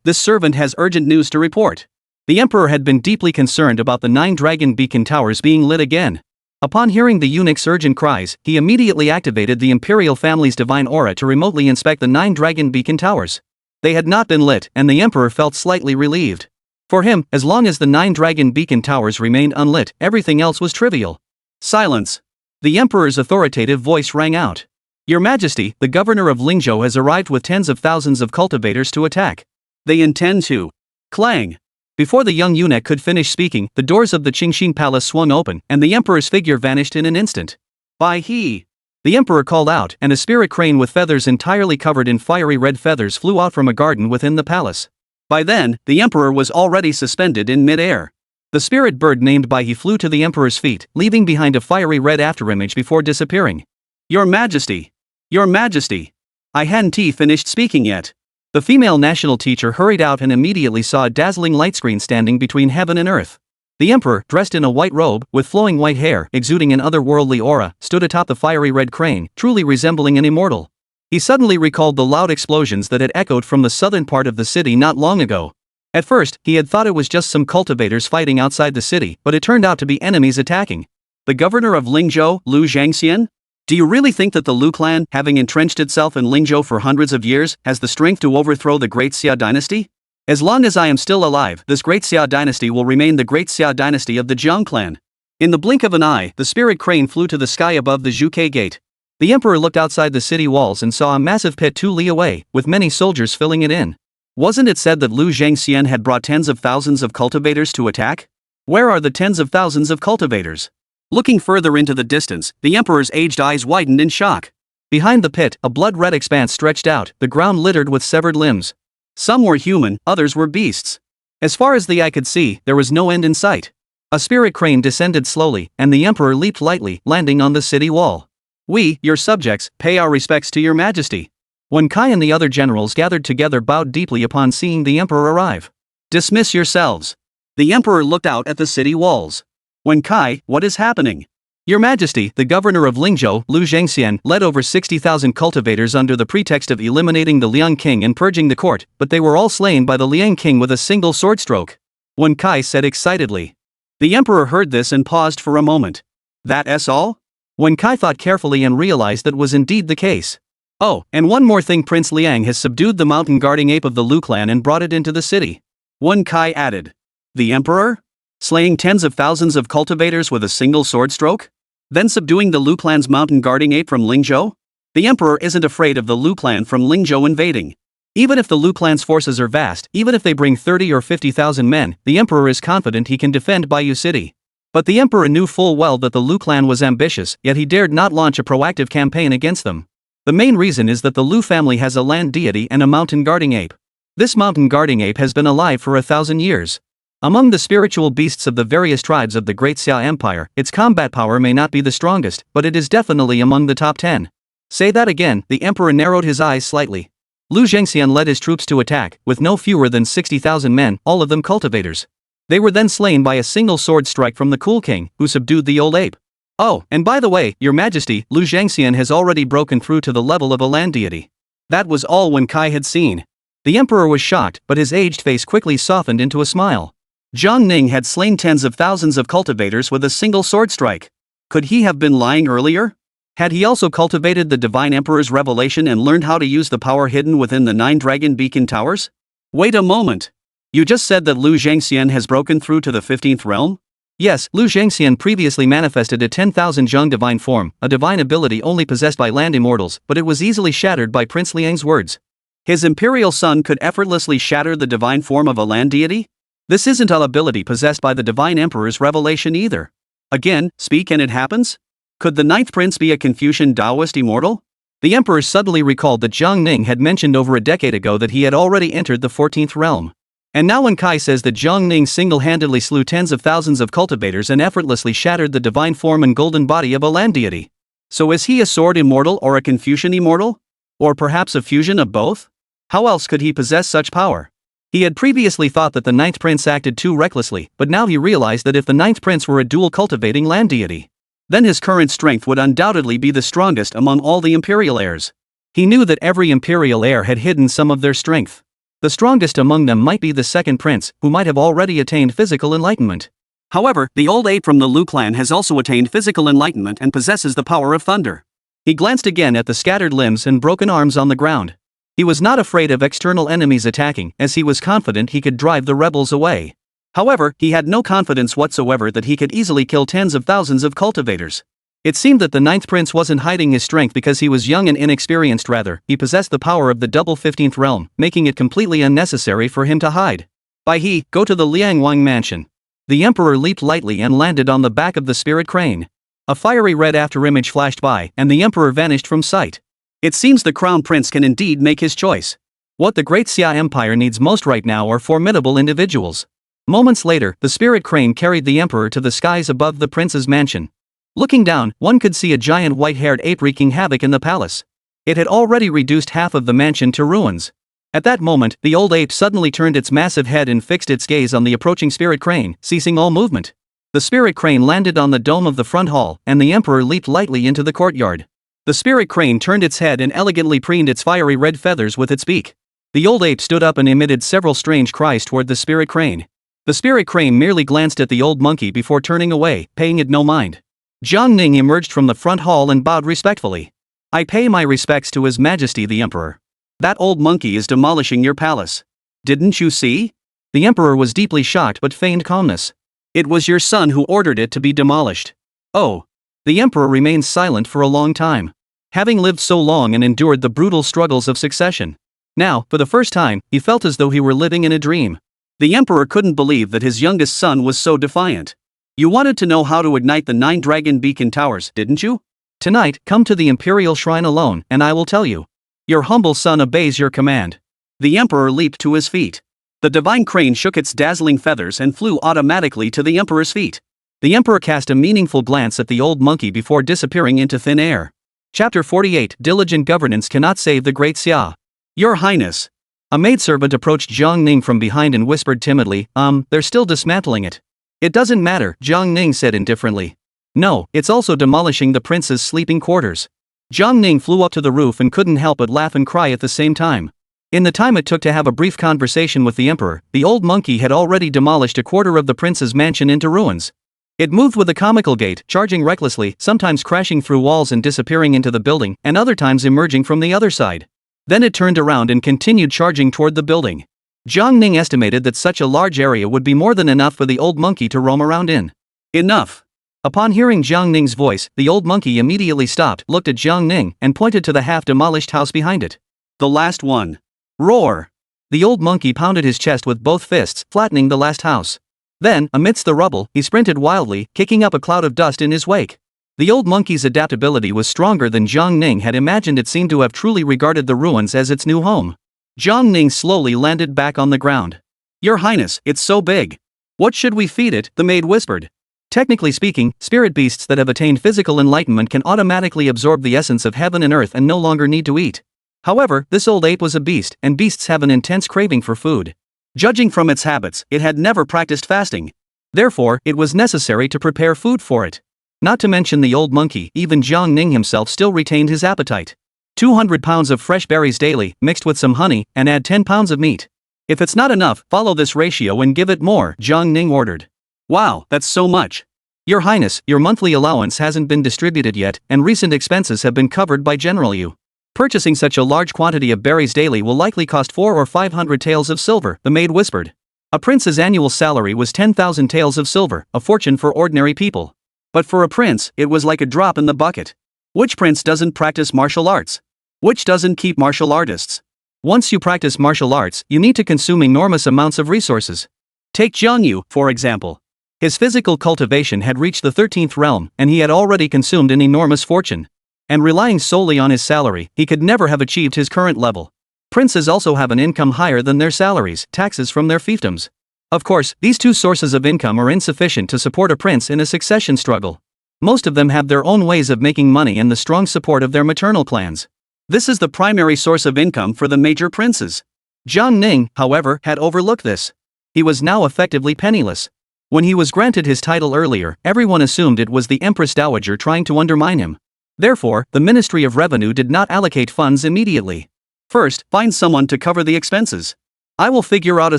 A: this servant has urgent news to report. The emperor had been deeply concerned about the 9 dragon beacon towers being lit again. Upon hearing the eunuch's urgent cries, he immediately activated the imperial family's divine aura to remotely inspect the 9 dragon beacon towers. They had not been lit, and the emperor felt slightly relieved. For him, as long as the 9 dragon beacon towers remained unlit, everything else was trivial. Silence! The emperor's authoritative voice rang out. Your Majesty, the governor of Lingzhou has arrived with tens of thousands of cultivators to attack. They intend to... Clang! Before the young eunuch could finish speaking, the doors of the Qingxin palace swung open, and the emperor's figure vanished in an instant. By he! The emperor called out, and a spirit crane with feathers entirely covered in fiery red feathers flew out from a garden within the palace. By then, the emperor was already suspended in mid-air. The spirit bird named Bai He flew to the emperor's feet, leaving behind a fiery red afterimage before disappearing. Your Majesty! Your Majesty! I hadn't finished speaking yet. The female national teacher hurried out and immediately saw a dazzling light screen standing between heaven and earth. The emperor, dressed in a white robe, with flowing white hair, exuding an otherworldly aura, stood atop the fiery red crane, truly resembling an immortal. He suddenly recalled the loud explosions that had echoed from the southern part of the city not long ago. At first, he had thought it was just some cultivators fighting outside the city, but it turned out to be enemies attacking. The governor of Lingzhou, Lu Zhangxian? Do you really think that the Lu clan, having entrenched itself in Lingzhou for hundreds of years, has the strength to overthrow the great Xia dynasty? As long as I am still alive, this great Xia dynasty will remain the great Xia dynasty of the Jiang clan. In the blink of an eye, the spirit crane flew to the sky above the Zhuke gate. The emperor looked outside the city walls and saw a massive pit 2 li away, with many soldiers filling it in. Wasn't it said that Lu Zhangxian had brought tens of thousands of cultivators to attack? Where are the tens of thousands of cultivators? Looking further into the distance, the emperor's aged eyes widened in shock. Behind the pit, a blood-red expanse stretched out, the ground littered with severed limbs. Some were human, others were beasts. As far as the eye could see, there was no end in sight. A spirit crane descended slowly, and the emperor leaped lightly, landing on the city wall. We, your subjects, pay our respects to your majesty. When Kai and the other generals gathered together bowed deeply upon seeing the emperor arrive. Dismiss yourselves. The emperor looked out at the city walls. When Kai, what is happening? Your Majesty, the governor of Lingzhou, Lu Zhangxian, led over 60,000 cultivators under the pretext of eliminating the Liang King and purging the court, but they were all slain by the Liang King with a single sword stroke. Wen Kai said excitedly. The emperor heard this and paused for a moment. That's all? Wen Kai thought carefully and realized that was indeed the case. Oh, and one more thing, Prince Liang has subdued the mountain guarding ape of the Lu clan and brought it into the city. Wen Kai added. The emperor? Slaying tens of thousands of cultivators with a single sword stroke? Then subduing the Lu clan's mountain guarding ape from Lingzhou? The emperor isn't afraid of the Lu clan from Lingzhou invading. Even if the Lu clan's forces are vast, even if they bring 30 or 50,000 men, the emperor is confident he can defend Baiyu City. But the emperor knew full well that the Lu clan was ambitious, yet he dared not launch a proactive campaign against them. The main reason is that the Lu family has a land deity and a mountain guarding ape. This mountain guarding ape has been alive for 1,000 years. Among the spiritual beasts of the various tribes of the Great Xia Empire, its combat power may not be the strongest, but it is definitely among the top 10. Say that again, the emperor narrowed his eyes slightly. Lu Zhengxian led his troops to attack, with no fewer than 60,000 men, all of them cultivators. They were then slain by a single sword strike from the Cool King, who subdued the old ape. Oh, and by the way, your majesty, Lu Zhengxian has already broken through to the level of a land deity. That was all Wen Kai had seen. The emperor was shocked, but his aged face quickly softened into a smile. Jiang Ning had slain tens of thousands of cultivators with a single sword strike. Could he have been lying earlier? Had he also cultivated the Divine Emperor's revelation and learned how to use the power hidden within the 9 dragon beacon towers? Wait a moment. You just said that Lu Zhengxian has broken through to the 15th realm? Yes, Lu Zhengxian previously manifested a 10,000 Zheng divine form, a divine ability only possessed by land immortals, but it was easily shattered by Prince Liang's words. His imperial son could effortlessly shatter the divine form of a land deity? This isn't an ability possessed by the Divine Emperor's revelation either. Again, speak and it happens? Could the 9th prince be a Confucian Taoist immortal? The emperor suddenly recalled that Jiang Ning had mentioned over a decade ago that he had already entered the 14th realm. And now Wen Kai says that Jiang Ning single-handedly slew tens of thousands of cultivators and effortlessly shattered the divine form and golden body of a land deity. So is he a sword immortal or a Confucian immortal? Or perhaps a fusion of both? How else could he possess such power? He had previously thought that the 9th prince acted too recklessly, but now he realized that if the 9th prince were a dual cultivating land deity, then his current strength would undoubtedly be the strongest among all the imperial heirs. He knew that every imperial heir had hidden some of their strength. The strongest among them might be the 2nd prince, who might have already attained physical enlightenment. However, the old ape from the Lu clan has also attained physical enlightenment and possesses the power of thunder. He glanced again at the scattered limbs and broken arms on the ground. He was not afraid of external enemies attacking, as he was confident he could drive the rebels away. However, he had no confidence whatsoever that he could easily kill tens of thousands of cultivators. It seemed that the 9th prince wasn't hiding his strength because he was young and inexperienced, rather, he possessed the power of the double 15th realm, making it completely unnecessary for him to hide. Go to the Liangwang mansion. The emperor leaped lightly and landed on the back of the spirit crane. A fiery red afterimage flashed by, and the emperor vanished from sight. It seems the crown prince can indeed make his choice. What the Great Xia Empire needs most right now are formidable individuals. Moments later, the spirit crane carried the emperor to the skies above the prince's mansion. Looking down, one could see a giant white-haired ape wreaking havoc in the palace. It had already reduced half of the mansion to ruins. At that moment, the old ape suddenly turned its massive head and fixed its gaze on the approaching spirit crane, ceasing all movement. The spirit crane landed on the dome of the front hall, and the emperor leaped lightly into the courtyard. The spirit crane turned its head and elegantly preened its fiery red feathers with its beak. The old ape stood up and emitted several strange cries toward the spirit crane. The spirit crane merely glanced at the old monkey before turning away, paying it no mind. Jiang Ning emerged from the front hall and bowed respectfully. I pay my respects to His Majesty the Emperor. That old monkey is demolishing your palace. Didn't you see? The emperor was deeply shocked but feigned calmness. It was your son who ordered it to be demolished. Oh. The emperor remained silent for a long time. Having lived so long and endured the brutal struggles of succession. Now, for the first time, he felt as though he were living in a dream. The emperor couldn't believe that his youngest son was so defiant. You wanted to know how to ignite the 9 dragon beacon towers, didn't you? Tonight, come to the imperial shrine alone, and I will tell you. Your humble son obeys your command. The emperor leaped to his feet. The divine crane shook its dazzling feathers and flew automatically to the emperor's feet. The emperor cast a meaningful glance at the old monkey before disappearing into thin air. Chapter 48 Diligent governance cannot save the Great Xia. Your Highness. A maidservant approached Jiang Ning from behind and whispered timidly, they're still dismantling it. It doesn't matter, Jiang Ning said indifferently. No, it's also demolishing the prince's sleeping quarters. Jiang Ning flew up to the roof and couldn't help but laugh and cry at the same time. In the time it took to have a brief conversation with the emperor, the old monkey had already demolished a quarter of the prince's mansion into ruins. It moved with a comical gait, charging recklessly, sometimes crashing through walls and disappearing into the building, and other times emerging from the other side. Then it turned around and continued charging toward the building. Jiang Ning estimated that such a large area would be more than enough for the old monkey to roam around in. Enough! Upon hearing Jiang Ning's voice, the old monkey immediately stopped, looked at Jiang Ning, and pointed to the half-demolished house behind it. The last one. Roar! The old monkey pounded his chest with both fists, flattening the last house. Then, amidst the rubble, he sprinted wildly, kicking up a cloud of dust in his wake. The old monkey's adaptability was stronger than Jiang Ning had imagined. It seemed to have truly regarded the ruins as its new home. Jiang Ning slowly landed back on the ground. "Your Highness, it's so big. What should we feed it?" the maid whispered. Technically speaking, spirit beasts that have attained physical enlightenment can automatically absorb the essence of heaven and earth and no longer need to eat. However, this old ape was a beast, and beasts have an intense craving for food. Judging from its habits, it had never practiced fasting. Therefore, it was necessary to prepare food for it. Not to mention the old monkey, even Jiang Ning himself still retained his appetite. 200 pounds of fresh berries daily, mixed with some honey, and add 10 pounds of meat. If it's not enough, follow this ratio and give it more, Jiang Ning ordered. "Wow, that's so much. Your Highness, your monthly allowance hasn't been distributed yet, and recent expenses have been covered by General Yu. Purchasing such a large quantity of berries daily will likely cost 400 or 500 taels of silver," the maid whispered. A prince's annual salary was 10,000 taels of silver, a fortune for ordinary people. But for a prince, it was like a drop in the bucket. Which prince doesn't practice martial arts? Which doesn't keep martial artists? Once you practice martial arts, you need to consume enormous amounts of resources. Take Jiang Yu, for example. His physical cultivation had reached the 13th realm, and he had already consumed an enormous fortune. And relying solely on his salary, he could never have achieved his current level. Princes also have an income higher than their salaries, taxes from their fiefdoms. Of course, these two sources of income are insufficient to support a prince in a succession struggle. Most of them have their own ways of making money and the strong support of their maternal clans. This is the primary source of income for the major princes. Jiang Ning, however, had overlooked this. He was now effectively penniless. When he was granted his title earlier, everyone assumed it was the Empress Dowager trying to undermine him. Therefore, the Ministry of Revenue did not allocate funds immediately. First, find someone to cover the expenses. "I will figure out a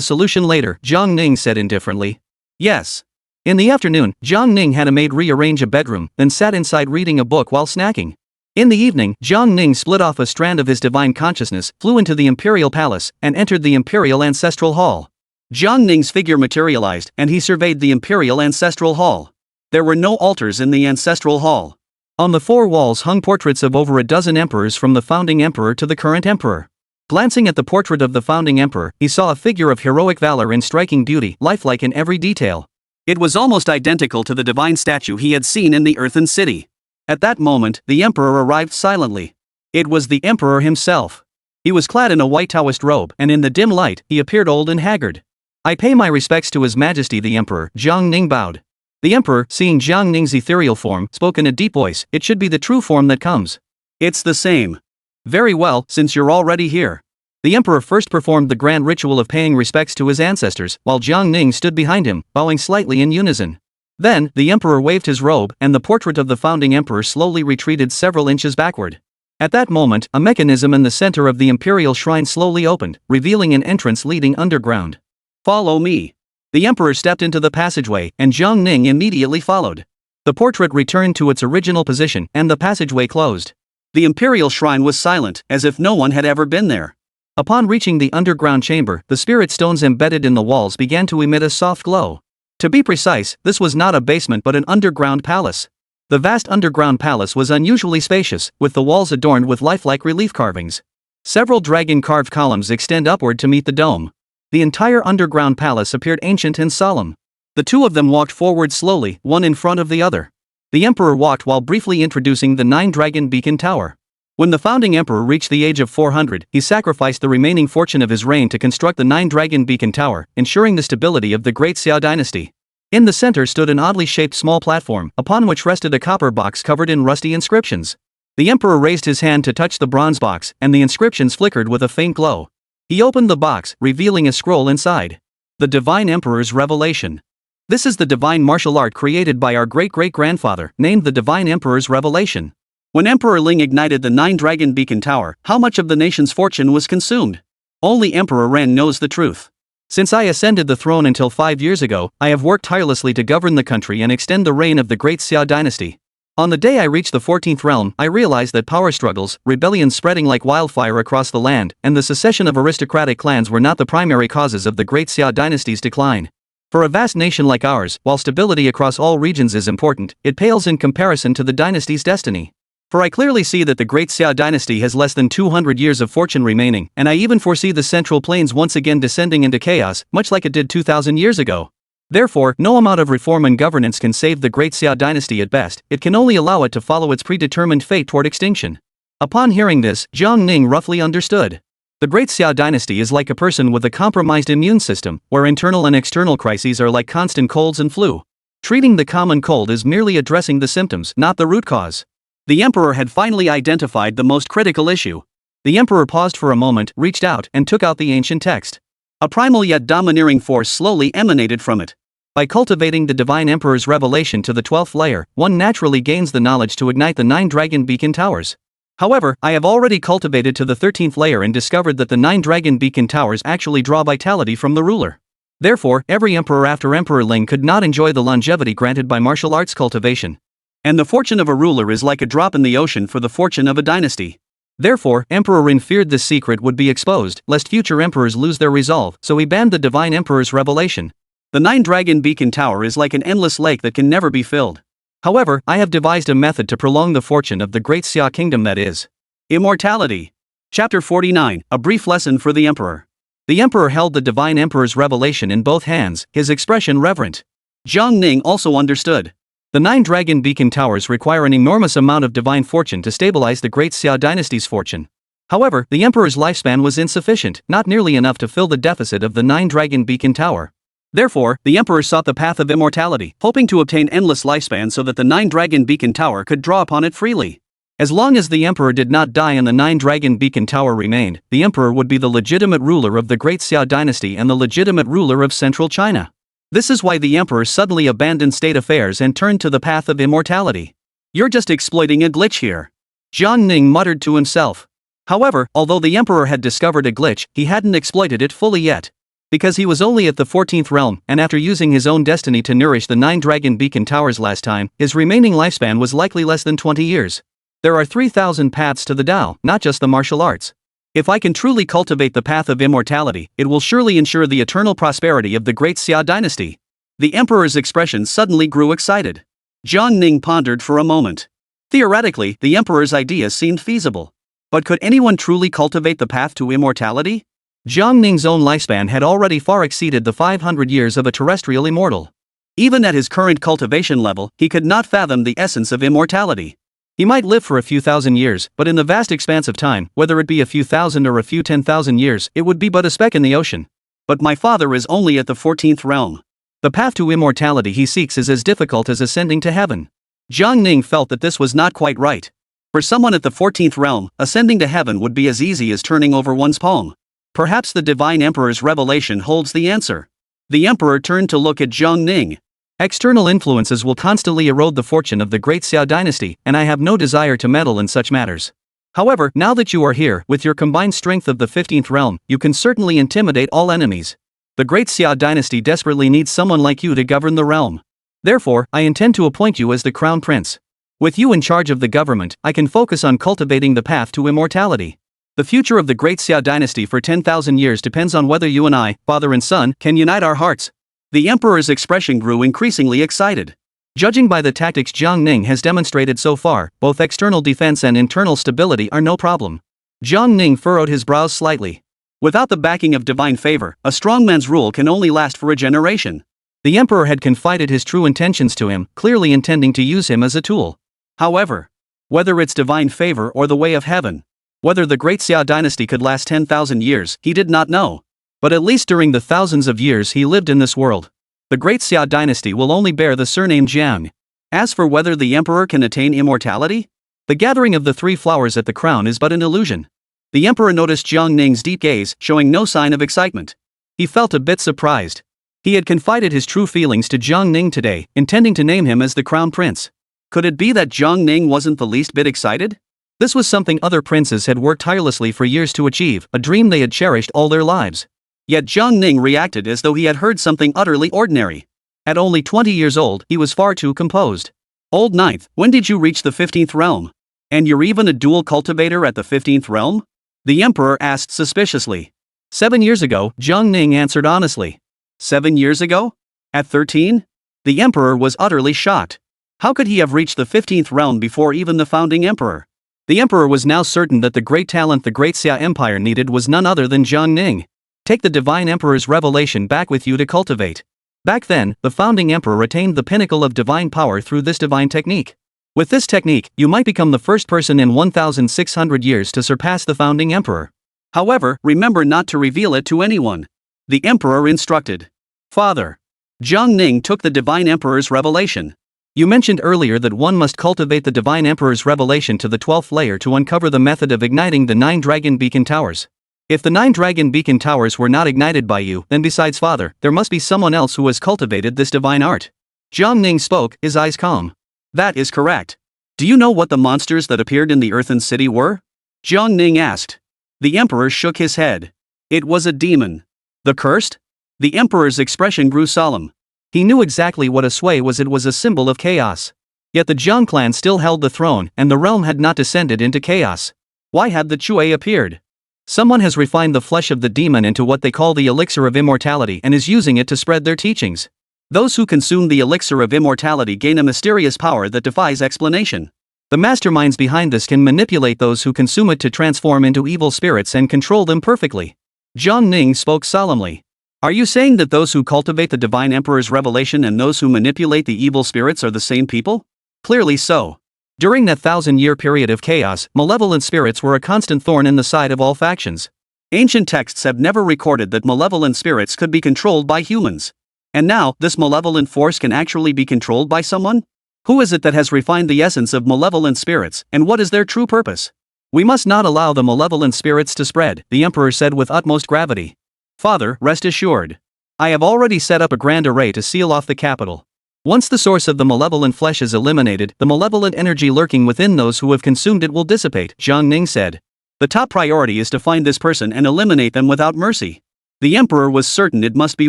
A: solution later," Jiang Ning said indifferently. "Yes." In the afternoon, Jiang Ning had a maid rearrange a bedroom, then sat inside reading a book while snacking. In the evening, Jiang Ning split off a strand of his divine consciousness, flew into the imperial palace, and entered the imperial ancestral hall. Jiang Ning's figure materialized, and he surveyed the imperial ancestral hall. There were no altars in the ancestral hall. On the four walls hung portraits of over a dozen emperors from the founding emperor to the current emperor. Glancing at the portrait of the founding emperor, he saw a figure of heroic valor in striking beauty, lifelike in every detail. It was almost identical to the divine statue he had seen in the Earthen City. At that moment, the emperor arrived silently. It was the emperor himself. He was clad in a white Taoist robe, and in the dim light, he appeared old and haggard. "I pay my respects to His Majesty the Emperor," Jiang Ning bowed. The emperor, seeing Jiang Ning's ethereal form, spoke in a deep voice. "It should be the true form that comes." "It's the same." "Very well, since you're already here." The emperor first performed the grand ritual of paying respects to his ancestors, while Jiang Ning stood behind him, bowing slightly in unison. Then, the emperor waved his robe, and the portrait of the founding emperor slowly retreated several inches backward. At that moment, a mechanism in the center of the imperial shrine slowly opened, revealing an entrance leading underground. "Follow me." The emperor stepped into the passageway, and Jiang Ning immediately followed. The portrait returned to its original position, and the passageway closed. The imperial shrine was silent, as if no one had ever been there. Upon reaching the underground chamber, the spirit stones embedded in the walls began to emit a soft glow. To be precise, this was not a basement but an underground palace. The vast underground palace was unusually spacious, with the walls adorned with lifelike relief carvings. Several dragon-carved columns extend upward to meet the dome. The entire underground palace appeared ancient and solemn. The two of them walked forward slowly, one in front of the other. The emperor walked while briefly introducing the 9-dragon beacon tower. When the founding emperor reached the age of 400, he sacrificed the remaining fortune of his reign to construct the 9-dragon beacon tower, ensuring the stability of the Great Xia dynasty. In the center stood an oddly shaped small platform, upon which rested a copper box covered in rusty inscriptions. The emperor raised his hand to touch the bronze box, and the inscriptions flickered with a faint glow. He opened the box, revealing a scroll inside. The Divine Emperor's Revelation. This is the divine martial art created by our great-great-grandfather, named the Divine Emperor's Revelation. When Emperor Ling ignited the 9-dragon beacon tower, how much of the nation's fortune was consumed? Only Emperor Ren knows the truth. Since I ascended the throne until 5 years ago, I have worked tirelessly to govern the country and extend the reign of the Great Xia dynasty. On the day I reached the 14th realm, I realized that power struggles, rebellions spreading like wildfire across the land, and the secession of aristocratic clans were not the primary causes of the Great Xia dynasty's decline. For a vast nation like ours, while stability across all regions is important, it pales in comparison to the dynasty's destiny. For I clearly see that the Great Xia dynasty has less than 200 years of fortune remaining, and I even foresee the Central Plains once again descending into chaos, much like it did 2,000 years ago. Therefore, no amount of reform and governance can save the great Xia dynasty at best, it can only allow it to follow its predetermined fate toward extinction. Upon hearing this, Jiang Ning roughly understood. The great Xia dynasty is like a person with a compromised immune system, where internal and external crises are like constant colds and flu. Treating the common cold is merely addressing the symptoms, not the root cause. The emperor had finally identified the most critical issue. The emperor paused for a moment, reached out, and took out the ancient text. A primal yet domineering force slowly emanated from it. By cultivating the divine emperor's revelation to the 12th layer, one naturally gains the knowledge to ignite the 9 dragon beacon towers. However, I have already cultivated to the 13th layer and discovered that the 9 dragon beacon towers actually draw vitality from the ruler. Therefore, every emperor after Emperor Ling could not enjoy the longevity granted by martial arts cultivation. And the fortune of a ruler is like a drop in the ocean for the fortune of a dynasty. Therefore, Emperor Rin feared this secret would be exposed, lest future emperors lose their resolve, so he banned the divine emperor's revelation. The 9 dragon beacon tower is like an endless lake that can never be filled. However, I have devised a method to prolong the fortune of the great Xia kingdom, that is immortality. Chapter 49, A Brief Lesson for the Emperor. The emperor held the divine emperor's revelation in both hands, his expression reverent. Jiang Ning also understood. The 9 dragon beacon towers require an enormous amount of divine fortune to stabilize the great Xia dynasty's fortune. However, the emperor's lifespan was insufficient, not nearly enough to fill the deficit of the 9 dragon beacon tower. Therefore, the emperor sought the path of immortality, hoping to obtain endless lifespan so that the 9 dragon beacon tower could draw upon it freely. As long as the emperor did not die and the 9 dragon beacon tower remained, the emperor would be the legitimate ruler of the great Xia dynasty and the legitimate ruler of central China. This is why the emperor suddenly abandoned state affairs and turned to the path of immortality. You're just exploiting a glitch here, Jiang Ning muttered to himself. However, although the emperor had discovered a glitch, he hadn't exploited it fully yet. Because he was only at the 14th realm, and after using his own destiny to nourish the 9 dragon beacon towers last time, his remaining lifespan was likely less than 20 years. There are 3,000 paths to the Tao, not just the martial arts. If I can truly cultivate the path of immortality, it will surely ensure the eternal prosperity of the great Xia dynasty. The emperor's expression suddenly grew excited. Jiang Ning pondered for a moment. Theoretically, the emperor's idea seemed feasible. But could anyone truly cultivate the path to immortality? Jiang Ning's own lifespan had already far exceeded the 500 years of a terrestrial immortal. Even at his current cultivation level, he could not fathom the essence of immortality. He might live for a few thousand years, but in the vast expanse of time, whether it be a few thousand or a few 10,000 years, it would be but a speck in the ocean. But my father is only at the 14th realm. The path to immortality he seeks is as difficult as ascending to heaven. Jiang Ning felt that this was not quite right. For someone at the 14th realm, ascending to heaven would be as easy as turning over one's palm. Perhaps the divine emperor's revelation holds the answer. The emperor turned to look at Jiang Ning. External influences will constantly erode the fortune of the great Xia dynasty, and I have no desire to meddle in such matters. However, now that you are here, with your combined strength of the 15th realm, you can certainly intimidate all enemies. The great Xia dynasty desperately needs someone like you to govern the realm. Therefore, I intend to appoint you as the crown prince. With you in charge of the government, I can focus on cultivating the path to immortality. The future of the great Xia dynasty for 10,000 years depends on whether you and I, father and son, can unite our hearts. The emperor's expression grew increasingly excited. Judging by the tactics Jiang Ning has demonstrated so far, both external defense and internal stability are no problem. Jiang Ning furrowed his brows slightly. Without the backing of divine favor, a strong man's rule can only last for a generation. The emperor had confided his true intentions to him, clearly intending to use him as a tool. However, whether it's divine favor or the way of heaven, whether the great Xia dynasty could last 10,000 years, he did not know. But at least during the thousands of years he lived in this world, the great Xia dynasty will only bear the surname Jiang. As for whether the emperor can attain immortality, the gathering of the 3 flowers at the crown is but an illusion. The emperor noticed Jiang Ning's deep gaze, showing no sign of excitement. He felt a bit surprised. He had confided his true feelings to Jiang Ning today, intending to name him as the crown prince. Could it be that Jiang Ning wasn't the least bit excited? This was something other princes had worked tirelessly for years to achieve, a dream they had cherished all their lives. Yet Jiang Ning reacted as though he had heard something utterly ordinary. At only 20 years old, he was far too composed. Old Ninth, when did you reach the 15th realm? And you're even a dual cultivator at the 15th realm? The emperor asked suspiciously. 7 years ago, Jiang Ning answered honestly. 7 years ago? At 13? The emperor was utterly shocked. How could he have reached the 15th realm before even the founding emperor? The emperor was now certain that the great talent the great Xia empire needed was none other than Jiang Ning. Take the divine emperor's revelation back with you to cultivate. Back then, the founding emperor attained the pinnacle of divine power through this divine technique. With this technique, you might become the first person in 1,600 years to surpass the founding emperor. However, remember not to reveal it to anyone. The emperor instructed. Father. Jiang Ning took the divine emperor's revelation. You mentioned earlier that one must cultivate the divine emperor's revelation to the 12th layer to uncover the method of igniting the 9 dragon beacon towers. If the 9 dragon beacon towers were not ignited by you, then besides Father, there must be someone else who has cultivated this divine art. Jiang Ning spoke, his eyes calm. That is correct. Do you know what the monsters that appeared in the earthen city were? Jiang Ning asked. The emperor shook his head. It was a demon. The cursed? The emperor's expression grew solemn. He knew exactly what a sway was. It was a symbol of chaos. Yet the Jiang clan still held the throne, and the realm had not descended into chaos. Why had the Chui appeared? Someone has refined the flesh of the demon into what they call the elixir of immortality and is using it to spread their teachings. Those who consume the elixir of immortality gain a mysterious power that defies explanation. The masterminds behind this can manipulate those who consume it to transform into evil spirits and control them perfectly. Jiang Ning spoke solemnly. Are you saying that those who cultivate the divine emperor's revelation and those who manipulate the evil spirits are the same people? Clearly so. During that 1,000-year period of chaos, malevolent spirits were a constant thorn in the side of all factions. Ancient texts have never recorded that malevolent spirits could be controlled by humans. And now, this malevolent force can actually be controlled by someone? Who is it that has refined the essence of malevolent spirits, and what is their true purpose? We must not allow the malevolent spirits to spread, the emperor said with utmost gravity. Father, rest assured. I have already set up a grand array to seal off the capital. Once the source of the malevolent flesh is eliminated, the malevolent energy lurking within those who have consumed it will dissipate, Jiang Ning said. The top priority is to find this person and eliminate them without mercy. The emperor was certain it must be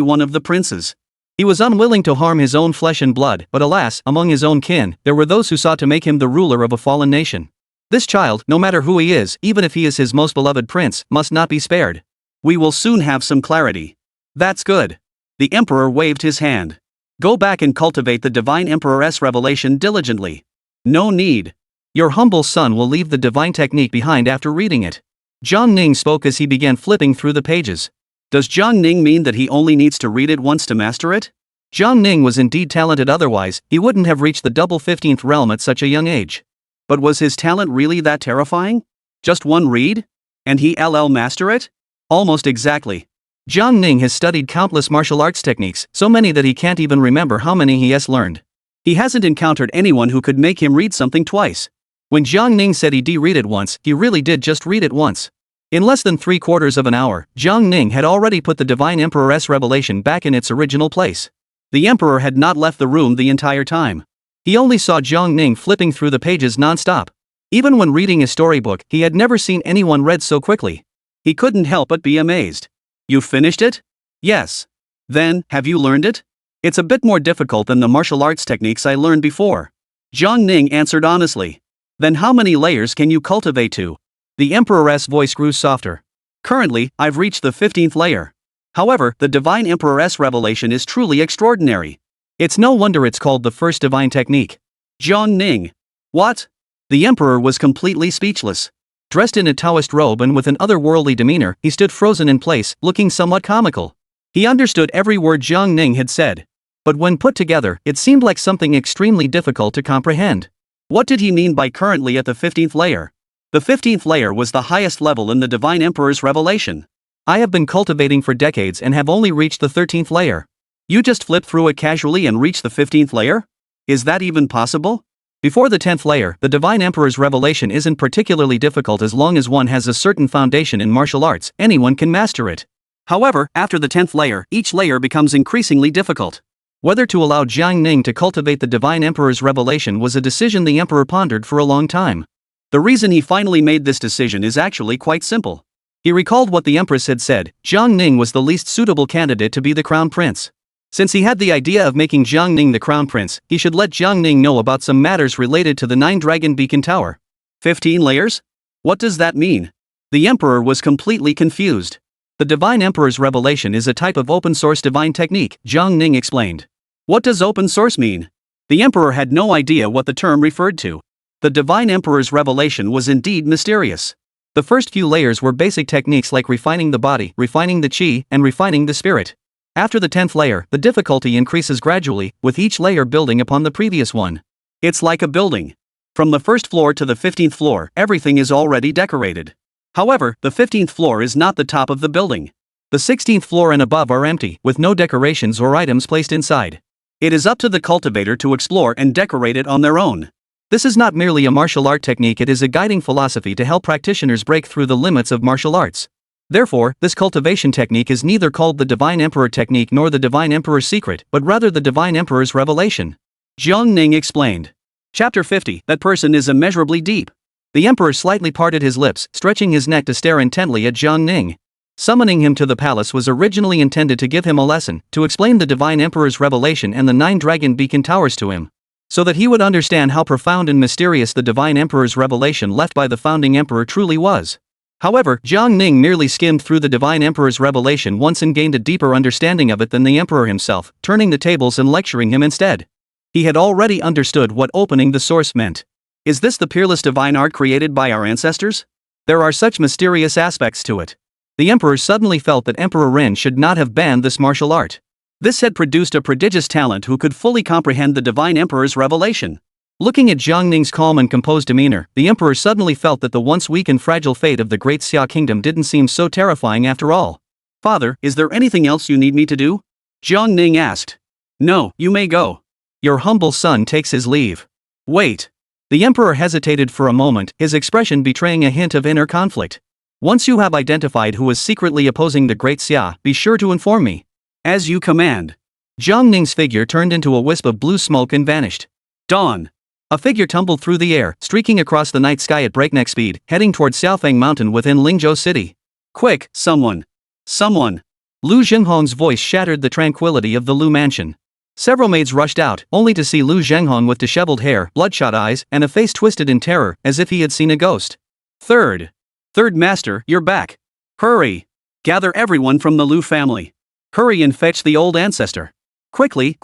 A: one of the princes. He was unwilling to harm his own flesh and blood, but alas, among his own kin, there were those who sought to make him the ruler of a fallen nation. This child, no matter who he is, even if he is his most beloved prince, must not be spared. We will soon have some clarity. That's good. The emperor waved his hand. Go back and cultivate the divine emperor's revelation diligently. No need. Your humble son will leave the divine technique behind after reading it. Jiang Ning spoke as he began flipping through the pages. Does Jiang Ning mean that he only needs to read it once to master it? Jiang Ning was indeed talented, otherwise, he wouldn't have reached the double 15th realm at such a young age. But was his talent really that terrifying? Just one read? And he'll master it? Almost exactly. Jiang Ning has studied countless martial arts techniques, so many that he can't even remember how many he has learned. He hasn't encountered anyone who could make him read something twice. When Jiang Ning said he'd read it once, he really did just read it once. In less than 3/4 of an hour, Jiang Ning had already put the divine emperor's revelation back in its original place. The emperor had not left the room the entire time. He only saw Jiang Ning flipping through the pages non-stop. Even when reading a storybook, he had never seen anyone read so quickly. He couldn't help but be amazed. You finished it? Yes. Then, have you learned it? It's a bit more difficult than the martial arts techniques I learned before. Jiang Ning answered honestly. Then how many layers can you cultivate to? The emperor's voice grew softer. Currently, I've reached the 15th layer. However, the divine emperor's revelation is truly extraordinary. It's no wonder it's called the first divine technique. Jiang Ning. What? The emperor was completely speechless. Dressed in a Taoist robe and with an otherworldly demeanor, he stood frozen in place, looking somewhat comical. He understood every word Jiang Ning had said. But when put together, it seemed like something extremely difficult to comprehend. What did he mean by currently at the 15th layer? The 15th layer was the highest level in the divine emperor's revelation. I have been cultivating for decades and have only reached the 13th layer. You just flipped through it casually and reached the 15th layer? Is that even possible? Before the 10th layer, the divine emperor's revelation isn't particularly difficult as long as one has a certain foundation in martial arts, anyone can master it. However, after the 10th layer, each layer becomes increasingly difficult. Whether to allow Jiang Ning to cultivate the divine emperor's revelation was a decision the emperor pondered for a long time. The reason he finally made this decision is actually quite simple. He recalled what the empress had said: Jiang Ning was the least suitable candidate to be the crown prince. Since he had the idea of making Jiang Ning the crown prince, he should let Jiang Ning know about some matters related to the 9 dragon beacon tower. 15 layers? What does that mean? The emperor was completely confused. The divine emperor's revelation is a type of open source divine technique, Jiang Ning explained. What does open source mean? The emperor had no idea what the term referred to. The divine emperor's revelation was indeed mysterious. The first few layers were basic techniques like refining the body, refining the qi, and refining the spirit. After the 10th layer, the difficulty increases gradually, with each layer building upon the previous one. It's like a building. From the first floor to the 15th floor, everything is already decorated. However, the 15th floor is not the top of the building. The 16th floor and above are empty, with no decorations or items placed inside. It is up to the cultivator to explore and decorate it on their own. This is not merely a martial art technique, it is a guiding philosophy to help practitioners break through the limits of martial arts. Therefore, this cultivation technique is neither called the Divine Emperor technique nor the Divine Emperor's secret, but rather the Divine Emperor's revelation. Jiang Ning explained. Chapter 50. That person is immeasurably deep. The emperor slightly parted his lips, stretching his neck to stare intently at Jiang Ning. Summoning him to the palace was originally intended to give him a lesson, to explain the Divine Emperor's revelation and the 9 dragon beacon towers to him, so that he would understand how profound and mysterious the Divine Emperor's revelation left by the founding emperor truly was. However, Jiang Ning merely skimmed through the Divine Emperor's revelation once and gained a deeper understanding of it than the emperor himself, turning the tables and lecturing him instead. He had already understood what opening the source meant. Is this the peerless divine art created by our ancestors? There are such mysterious aspects to it. The emperor suddenly felt that Emperor Ren should not have banned this martial art. This had produced a prodigious talent who could fully comprehend the Divine Emperor's revelation. Looking at Jiang Ning's calm and composed demeanor, the emperor suddenly felt that the once weak and fragile fate of the great Xia kingdom didn't seem so terrifying after all. Father, is there anything else you need me to do? Jiang Ning asked. No, you may go. Your humble son takes his leave. Wait. The emperor hesitated for a moment, his expression betraying a hint of inner conflict. Once you have identified who is secretly opposing the great Xia, be sure to inform me. As you command. Jiang Ning's figure turned into a wisp of blue smoke and vanished. Dawn. A figure tumbled through the air, streaking across the night sky at breakneck speed, heading toward Xiaofeng Mountain within Lingzhou City. Quick, someone. Someone. Lu Zhenghong's voice shattered the tranquility of the Lu mansion. Several maids rushed out, only to see Lu Zhenghong with disheveled hair, bloodshot eyes, and a face twisted in terror, as if he had seen a ghost. Third master, you're back. Hurry. Gather everyone from the Lu family. Hurry and fetch the old ancestor. Quickly,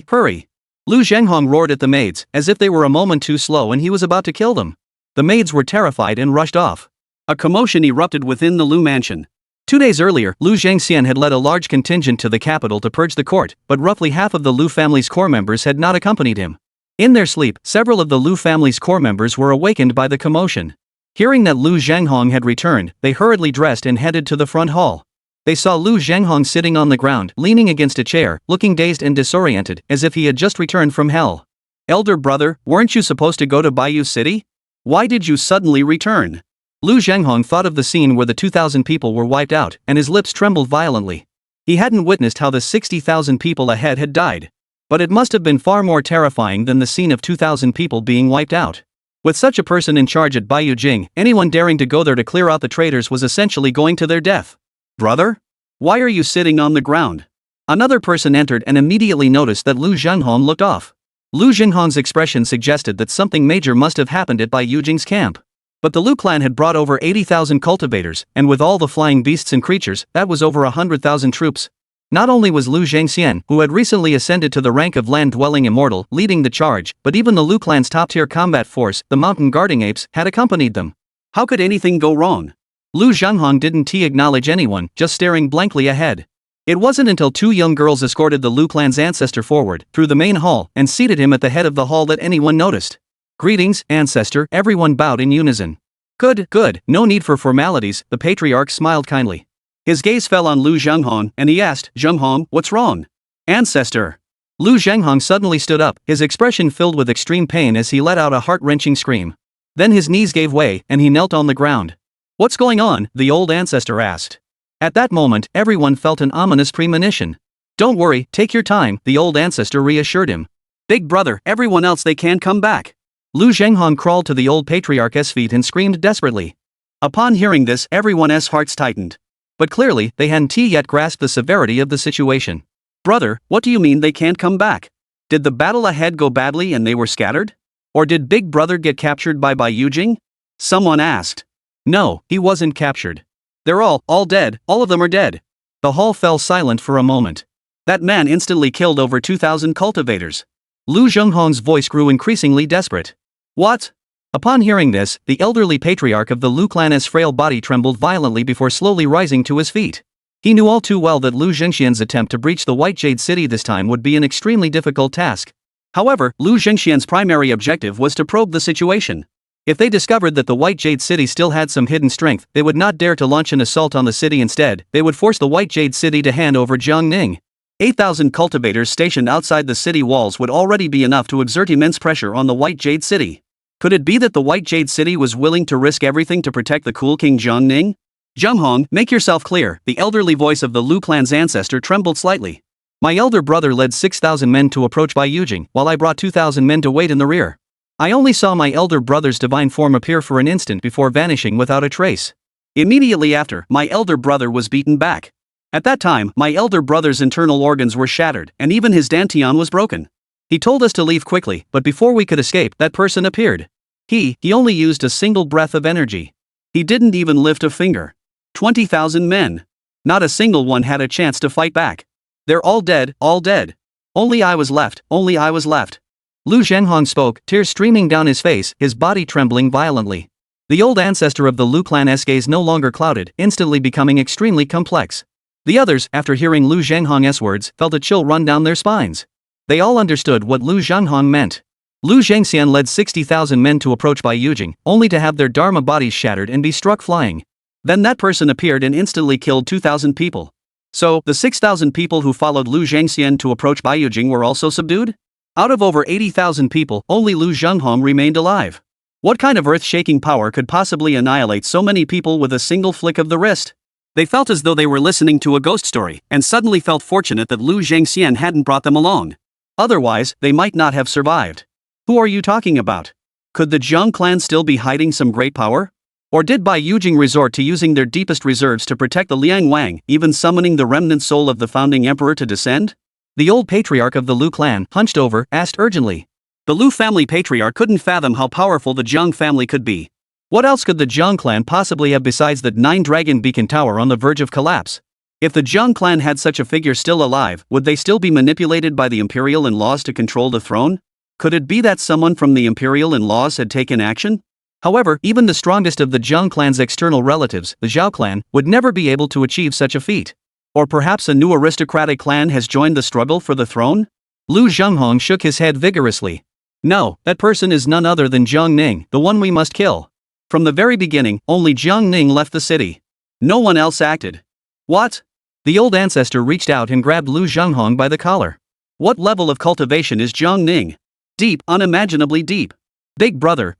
A: hurry. Lu Zhenghong roared at the maids, as if they were a moment too slow and he was about to kill them. The maids were terrified and rushed off. A commotion erupted within the Lu mansion. 2 days earlier, Lu Zhengxian had led a large contingent to the capital to purge the court, but roughly half of the Lu family's core members had not accompanied him. In their sleep, several of the Lu family's core members were awakened by the commotion. Hearing that Lu Zhenghong had returned, they hurriedly dressed and headed to the front hall. They saw Lu Zhenghong sitting on the ground, leaning against a chair, looking dazed and disoriented, as if he had just returned from hell. Elder brother, weren't you supposed to go to Baiyu City? Why did you suddenly return? Lu Zhenghong thought of the scene where the 2,000 people were wiped out, and his lips trembled violently. He hadn't witnessed how the 60,000 people ahead had died. But it must have been far more terrifying than the scene of 2,000 people being wiped out. With such a person in charge at Baiyu Jing, anyone daring to go there to clear out the traitors was essentially going to their death. Brother? Why are you sitting on the ground? Another person entered and immediately noticed that Lu Zhenghong looked off. Lu Zhenghong's expression suggested that something major must have happened at Baiyu Jing's camp. But the Lu clan had brought over 80,000 cultivators, and with all the flying beasts and creatures, that was over 100,000 troops. Not only was Lu Zhengxian, who had recently ascended to the rank of land-dwelling immortal, leading the charge, but even the Lu clan's top-tier combat force, the mountain guarding apes, had accompanied them. How could anything go wrong? Lu Zhenghong didn't acknowledge anyone, just staring blankly ahead. It wasn't until 2 young girls escorted the Lu clan's ancestor forward, through the main hall, and seated him at the head of the hall that anyone noticed. Greetings, ancestor, everyone bowed in unison. Good, no need for formalities, the patriarch smiled kindly. His gaze fell on Lu Zhenghong, and he asked, Zhenghong, what's wrong? Ancestor. Lu Zhenghong suddenly stood up, his expression filled with extreme pain as he let out a heart-wrenching scream. Then his knees gave way, and he knelt on the ground. What's going on? The old ancestor asked. At that moment, everyone felt an ominous premonition. Don't worry, take your time, the old ancestor reassured him. Big brother, everyone else they can come back. Lu Zhenghong crawled to the old patriarch's feet and screamed desperately. Upon hearing this, everyone's hearts tightened. But clearly, they hadn't yet grasped the severity of the situation. Brother, what do you mean they can't come back? Did the battle ahead go badly and they were scattered? Or did Big Brother get captured by Baiyu Jing? Someone asked. No, he wasn't captured. They're all dead, all of them are dead. The hall fell silent for a moment. That man instantly killed over 2,000 cultivators. Lu Zhenghong's voice grew increasingly desperate. What? Upon hearing this, the elderly patriarch of the Lu clan's frail body trembled violently before slowly rising to his feet. He knew all too well that Lu Zhengxian's attempt to breach the White Jade City this time would be an extremely difficult task. However, Lu Zhengxian's primary objective was to probe the situation. If they discovered that the White Jade City still had some hidden strength, they would not dare to launch an assault on the city. Instead, they would force the White Jade City to hand over Jiangning. 8,000 cultivators stationed outside the city walls would already be enough to exert immense pressure on the White Jade City. Could it be that the White Jade City was willing to risk everything to protect the cool King Jiangning? Zhenghong, make yourself clear, the elderly voice of the Lu clan's ancestor trembled slightly. My elder brother led 6,000 men to approach Bai Yujing, while I brought 2,000 men to wait in the rear. I only saw my elder brother's divine form appear for an instant before vanishing without a trace. Immediately after, my elder brother was beaten back. At that time, my elder brother's internal organs were shattered, and even his dantian was broken. He told us to leave quickly, but before we could escape, that person appeared. He only used a single breath of energy. He didn't even lift a finger. 20,000 men. Not a single one had a chance to fight back. They're all dead, all dead. Only I was left, only I was left. Lu Zhenghong spoke, tears streaming down his face, his body trembling violently. The old ancestor of the Lu clan's gaze no longer clouded, instantly becoming extremely complex. The others, after hearing Lu Zhenghong's words, felt a chill run down their spines. They all understood what Lu Zhenghong meant. Lu Zhengxian led 60,000 men to approach Bai Yujing, only to have their dharma bodies shattered and be struck flying. Then that person appeared and instantly killed 2,000 people. So, the 6,000 people who followed Lu Zhengxian to approach Bai Yujing were also subdued? Out of over 80,000 people, only Lu Zhenghong remained alive. What kind of earth-shaking power could possibly annihilate so many people with a single flick of the wrist? They felt as though they were listening to a ghost story, and suddenly felt fortunate that Lu Zhengxian hadn't brought them along. Otherwise, they might not have survived. Who are you talking about? Could the Jiang clan still be hiding some great power? Or did Bai Yujing resort to using their deepest reserves to protect the Liang Wang, even summoning the remnant soul of the founding emperor to descend? The old patriarch of the Lu clan, hunched over, asked urgently. The Lu family patriarch couldn't fathom how powerful the Jiang family could be. What else could the Jiang clan possibly have besides that 9-dragon beacon tower on the verge of collapse? If the Jiang clan had such a figure still alive, would they still be manipulated by the imperial in-laws to control the throne? Could it be that someone from the imperial in-laws had taken action? However, even the strongest of the Jiang clan's external relatives, the Zhao clan, would never be able to achieve such a feat. Or perhaps a new aristocratic clan has joined the struggle for the throne? Lu Zhenghong shook his head vigorously. No, that person is none other than Jiangning, the one we must kill. From the very beginning, only Jiangning left the city. No one else acted. What? The old ancestor reached out and grabbed Lu Zhenghong by the collar. What level of cultivation is Jiangning? Deep, unimaginably deep. Big brother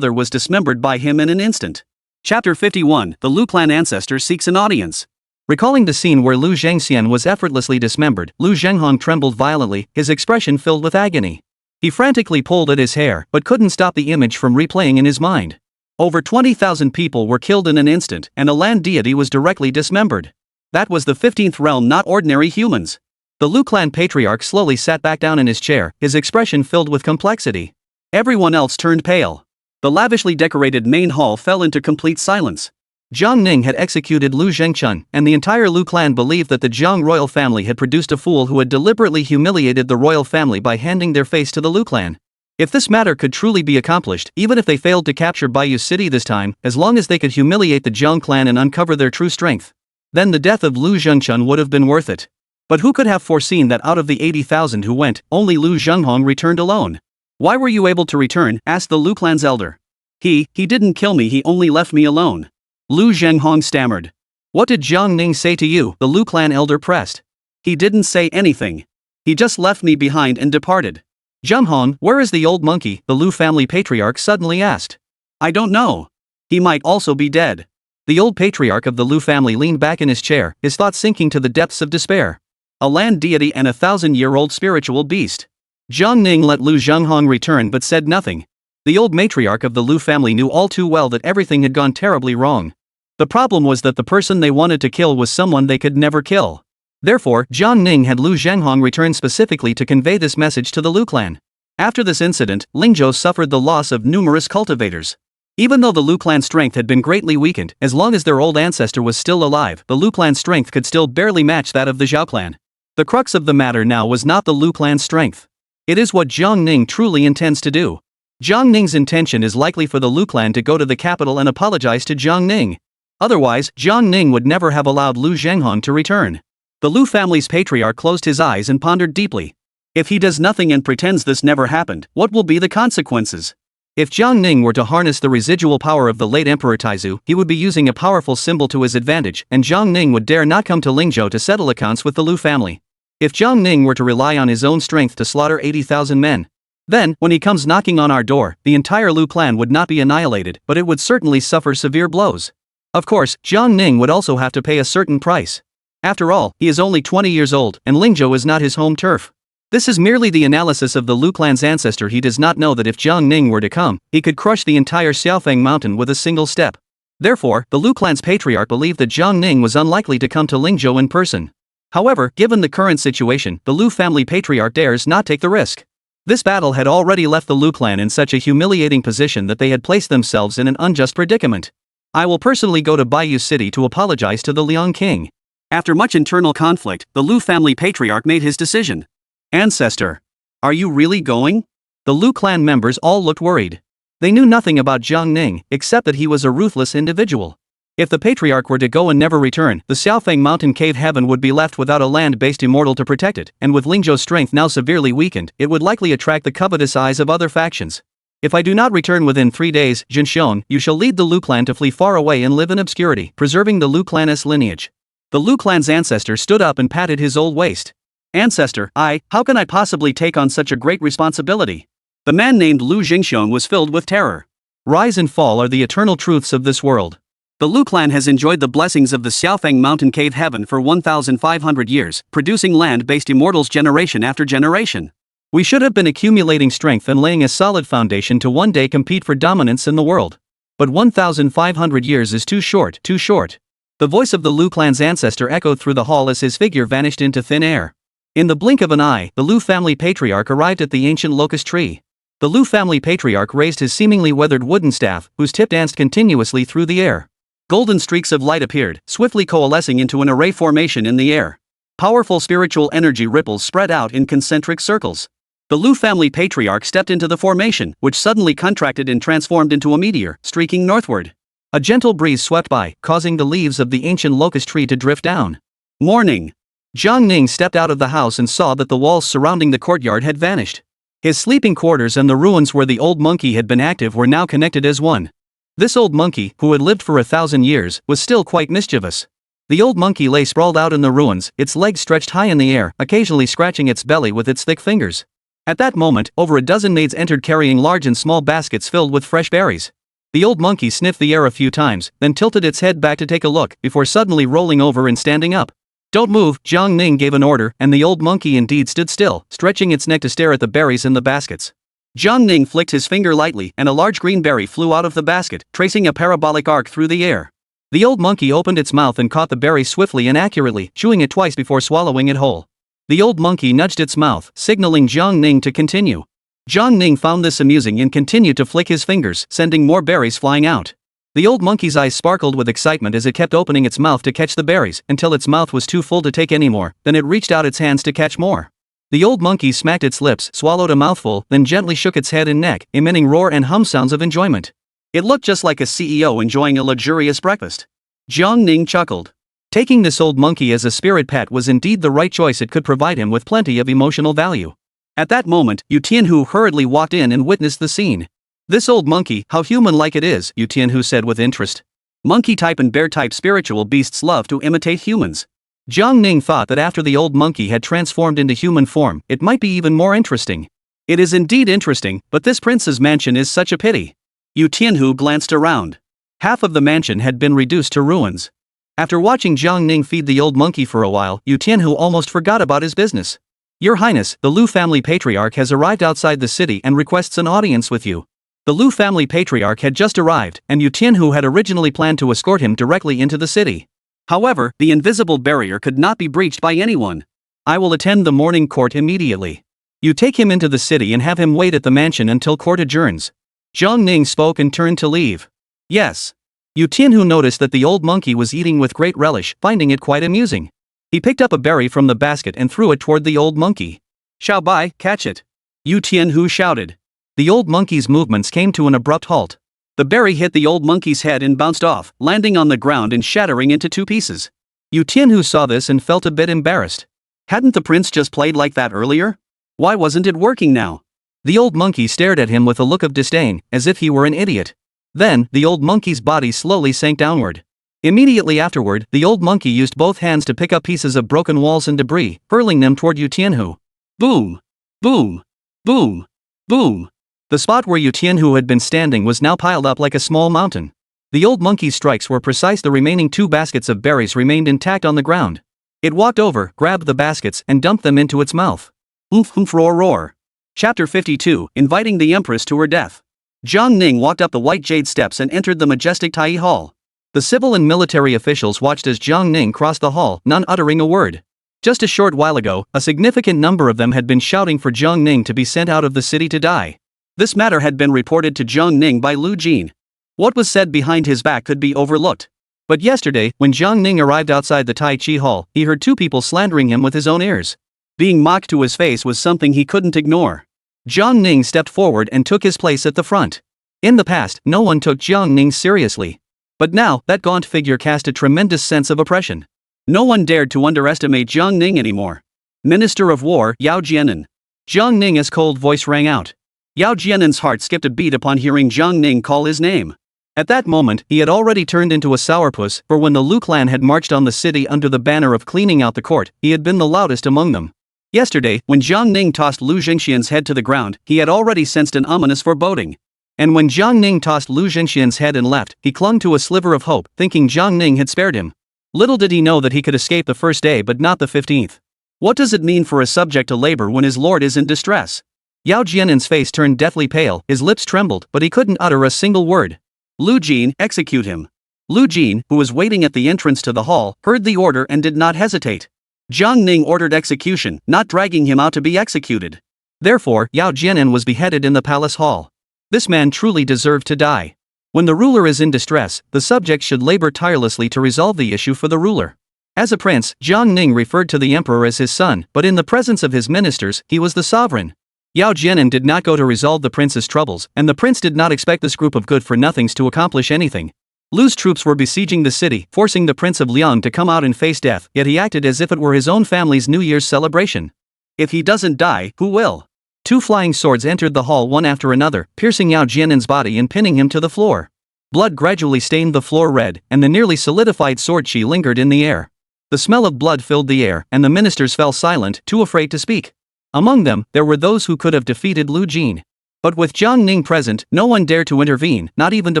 A: was dismembered by him in an instant. Chapter 51, The Lu clan ancestor seeks an audience. Recalling the scene where Lu Zhengxian was effortlessly dismembered, Lu Zhenghong trembled violently, his expression filled with agony. He frantically pulled at his hair, but couldn't stop the image from replaying in his mind. Over 20,000 people were killed in an instant, and a land deity was directly dismembered. That was the 15th realm, not ordinary humans. The Lu clan patriarch slowly sat back down in his chair, his expression filled with complexity. Everyone else turned pale. The lavishly decorated main hall fell into complete silence. Jiang Ning had executed Lu Zhengchun, and the entire Lu clan believed that the Jiang royal family had produced a fool who had deliberately humiliated the royal family by handing their face to the Lu clan. If this matter could truly be accomplished, even if they failed to capture Baiyu City this time, as long as they could humiliate the Jiang clan and uncover their true strength, then the death of Lu Zhengchun would have been worth it. But who could have foreseen that out of the 80,000 who went, only Lu Zhenghong returned alone? Why were you able to return? Asked the Lu clan's elder. He didn't kill me, he only left me alone. Lu Zhenghong stammered. What did Jiang Ning say to you? The Lu clan elder pressed. He didn't say anything. He just left me behind and departed. Zhenghong, where is the old monkey? The Lu family patriarch suddenly asked. I don't know. He might also be dead. The old patriarch of the Lu family leaned back in his chair, his thoughts sinking to the depths of despair. A land deity and a 1,000-year-old spiritual beast. Jiang Ning let Lu Zhenghong return but said nothing. The old matriarch of the Lu family knew all too well that everything had gone terribly wrong. The problem was that the person they wanted to kill was someone they could never kill. Therefore, Jiang Ning had Lu Zhenghong return specifically to convey this message to the Lu clan. After this incident, Lingzhou suffered the loss of numerous cultivators. Even though the Lu clan's strength had been greatly weakened, as long as their old ancestor was still alive, the Lu clan's strength could still barely match that of the Zhao clan. The crux of the matter now was not the Lu clan's strength. It is what Jiang Ning truly intends to do. Jiang Ning's intention is likely for the Lu clan to go to the capital and apologize to Jiang Ning. Otherwise, Jiang Ning would never have allowed Lu Zhenghong to return. The Lu family's patriarch closed his eyes and pondered deeply. If he does nothing and pretends this never happened, what will be the consequences? If Jiang Ning were to harness the residual power of the late Emperor Taizu, he would be using a powerful symbol to his advantage, and Jiang Ning would dare not come to Lingzhou to settle accounts with the Lu family. If Jiang Ning were to rely on his own strength to slaughter 80,000 men, then, when he comes knocking on our door, the entire Lu clan would not be annihilated, but it would certainly suffer severe blows. Of course, Jiang Ning would also have to pay a certain price. After all, he is only 20 years old, and Lingzhou is not his home turf. This is merely the analysis of the Lu clan's ancestor. He does not know that if Jiang Ning were to come, he could crush the entire Xiaofeng mountain with a single step. Therefore, the Lu clan's patriarch believed that Jiang Ning was unlikely to come to Lingzhou in person. However, given the current situation, the Lu family patriarch dares not take the risk. This battle had already left the Lu clan in such a humiliating position that they had placed themselves in an unjust predicament. I will personally go to Baiyu City to apologize to the Liang King. After much internal conflict, the Lu family patriarch made his decision. Ancestor. Are you really going? The Lu clan members all looked worried. They knew nothing about Jiang Ning, except that he was a ruthless individual. If the patriarch were to go and never return, the Xiaofeng mountain cave heaven would be left without a land-based immortal to protect it, and with Lingzhou's strength now severely weakened, it would likely attract the covetous eyes of other factions. If I do not return within 3 days, Jinxion, you shall lead the Lu clan to flee far away and live in obscurity, preserving the Lu clan's lineage. The Lu clan's ancestor stood up and patted his old waist. Ancestor, how can I possibly take on such a great responsibility? The man named Lu Jingxiong was filled with terror. Rise and fall are the eternal truths of this world. The Lu clan has enjoyed the blessings of the Xiaofeng mountain cave heaven for 1,500 years, producing land-based immortals generation after generation. We should have been accumulating strength and laying a solid foundation to one day compete for dominance in the world. But 1,500 years is too short, too short. The voice of the Lu clan's ancestor echoed through the hall as his figure vanished into thin air. In the blink of an eye, the Lu family patriarch arrived at the ancient locust tree. The Lu family patriarch raised his seemingly weathered wooden staff, whose tip danced continuously through the air. Golden streaks of light appeared, swiftly coalescing into an array formation in the air. Powerful spiritual energy ripples spread out in concentric circles. The Lu family patriarch stepped into the formation, which suddenly contracted and transformed into a meteor, streaking northward. A gentle breeze swept by, causing the leaves of the ancient locust tree to drift down. Morning. Jiang Ning stepped out of the house and saw that the walls surrounding the courtyard had vanished. His sleeping quarters and the ruins where the old monkey had been active were now connected as one. This old monkey, who had lived for 1,000 years, was still quite mischievous. The old monkey lay sprawled out in the ruins, its legs stretched high in the air, occasionally scratching its belly with its thick fingers. At that moment, over a dozen maids entered carrying large and small baskets filled with fresh berries. The old monkey sniffed the air a few times, then tilted its head back to take a look, before suddenly rolling over and standing up. Don't move, Jiang Ning gave an order, and the old monkey indeed stood still, stretching its neck to stare at the berries in the baskets. Jiang Ning flicked his finger lightly, and a large green berry flew out of the basket, tracing a parabolic arc through the air. The old monkey opened its mouth and caught the berry swiftly and accurately, chewing it twice before swallowing it whole. The old monkey nudged its mouth, signaling Jiang Ning to continue. Jiang Ning found this amusing and continued to flick his fingers, sending more berries flying out. The old monkey's eyes sparkled with excitement as it kept opening its mouth to catch the berries, until its mouth was too full to take any more, then it reached out its hands to catch more. The old monkey smacked its lips, swallowed a mouthful, then gently shook its head and neck, emitting roar and hum sounds of enjoyment. It looked just like a CEO enjoying a luxurious breakfast. Jiang Ning chuckled. Taking this old monkey as a spirit pet was indeed the right choice. It could provide him with plenty of emotional value. At that moment, Yu Tianhu hurriedly walked in and witnessed the scene. This old monkey, how human-like it is, Yu Tianhu said with interest. Monkey-type and bear-type spiritual beasts love to imitate humans. Jiang Ning thought that after the old monkey had transformed into human form, it might be even more interesting. It is indeed interesting, but this prince's mansion is such a pity. Yu Tianhu glanced around. Half of the mansion had been reduced to ruins. After watching Jiang Ning feed the old monkey for a while, Yu Tianhu almost forgot about his business. Your Highness, the Lu family patriarch has arrived outside the city and requests an audience with you. The Lu family patriarch had just arrived, and Yu Tianhu had originally planned to escort him directly into the city. However, the invisible barrier could not be breached by anyone. I will attend the morning court immediately. You take him into the city and have him wait at the mansion until court adjourns. Jiang Ning spoke and turned to leave. Yes. Yu Tianhu noticed that the old monkey was eating with great relish, finding it quite amusing. He picked up a berry from the basket and threw it toward the old monkey. Xiao Bai, catch it. Yu Tianhu shouted. The old monkey's movements came to an abrupt halt. The berry hit the old monkey's head and bounced off, landing on the ground and shattering into two pieces. Yu Tianhu saw this and felt a bit embarrassed. Hadn't the prince just played like that earlier? Why wasn't it working now? The old monkey stared at him with a look of disdain, as if he were an idiot. Then, the old monkey's body slowly sank downward. Immediately afterward, the old monkey used both hands to pick up pieces of broken walls and debris, hurling them toward Yu Tianhu. Boom! Boom! Boom! Boom! The spot where Yu Tianhu had been standing was now piled up like a small mountain. The old monkey's strikes were precise. The remaining 2 baskets of berries remained intact on the ground. It walked over, grabbed the baskets, and dumped them into its mouth. Oomph oomph roar roar. Chapter 52, Inviting the Empress to her death. Jiang Ning walked up the white jade steps and entered the majestic Tai Hall. The civil and military officials watched as Jiang Ning crossed the hall, none uttering a word. Just a short while ago, a significant number of them had been shouting for Jiang Ning to be sent out of the city to die. This matter had been reported to Jiang Ning by Lu Jin. What was said behind his back could be overlooked. But yesterday, when Jiang Ning arrived outside the Tai Chi Hall, he heard 2 people slandering him with his own ears. Being mocked to his face was something he couldn't ignore. Jiang Ning stepped forward and took his place at the front. In the past, no one took Jiang Ning seriously. But now, that gaunt figure cast a tremendous sense of oppression. No one dared to underestimate Jiang Ning anymore. Minister of War, Yao Jianan. Jiang Ning's cold voice rang out. Yao Jianan's heart skipped a beat upon hearing Jiang Ning call his name. At that moment, he had already turned into a sourpuss, for when the Lu clan had marched on the city under the banner of cleaning out the court, he had been the loudest among them. Yesterday, when Jiang Ning tossed Lu Zhengxian's head to the ground, he had already sensed an ominous foreboding. And when Jiang Ning tossed Lu Zhengxian's head and left, he clung to a sliver of hope, thinking Jiang Ning had spared him. Little did he know that he could escape the first day but not the 15th. What does it mean for a subject to labor when his lord is in distress? Yao Jianan's face turned deathly pale, his lips trembled, but he couldn't utter a single word. Lu Jin, execute him. Lu Jin, who was waiting at the entrance to the hall, heard the order and did not hesitate. Jiang Ning ordered execution, not dragging him out to be executed. Therefore, Yao Jianan was beheaded in the palace hall. This man truly deserved to die. When the ruler is in distress, the subject should labor tirelessly to resolve the issue for the ruler. As a prince, Jiang Ning referred to the emperor as his son, but in the presence of his ministers, he was the sovereign. Yao Jianan did not go to resolve the prince's troubles, and the prince did not expect this group of good-for-nothings to accomplish anything. Lu's troops were besieging the city, forcing the Prince of Liang to come out and face death, yet he acted as if it were his own family's New Year's celebration. If he doesn't die, who will? 2 flying swords entered the hall one after another, piercing Yao Jianan's body and pinning him to the floor. Blood gradually stained the floor red, and the nearly solidified sword chi lingered in the air. The smell of blood filled the air, and the ministers fell silent, too afraid to speak. Among them, there were those who could have defeated Lu Jin. But with Jiang Ning present, no one dared to intervene, not even to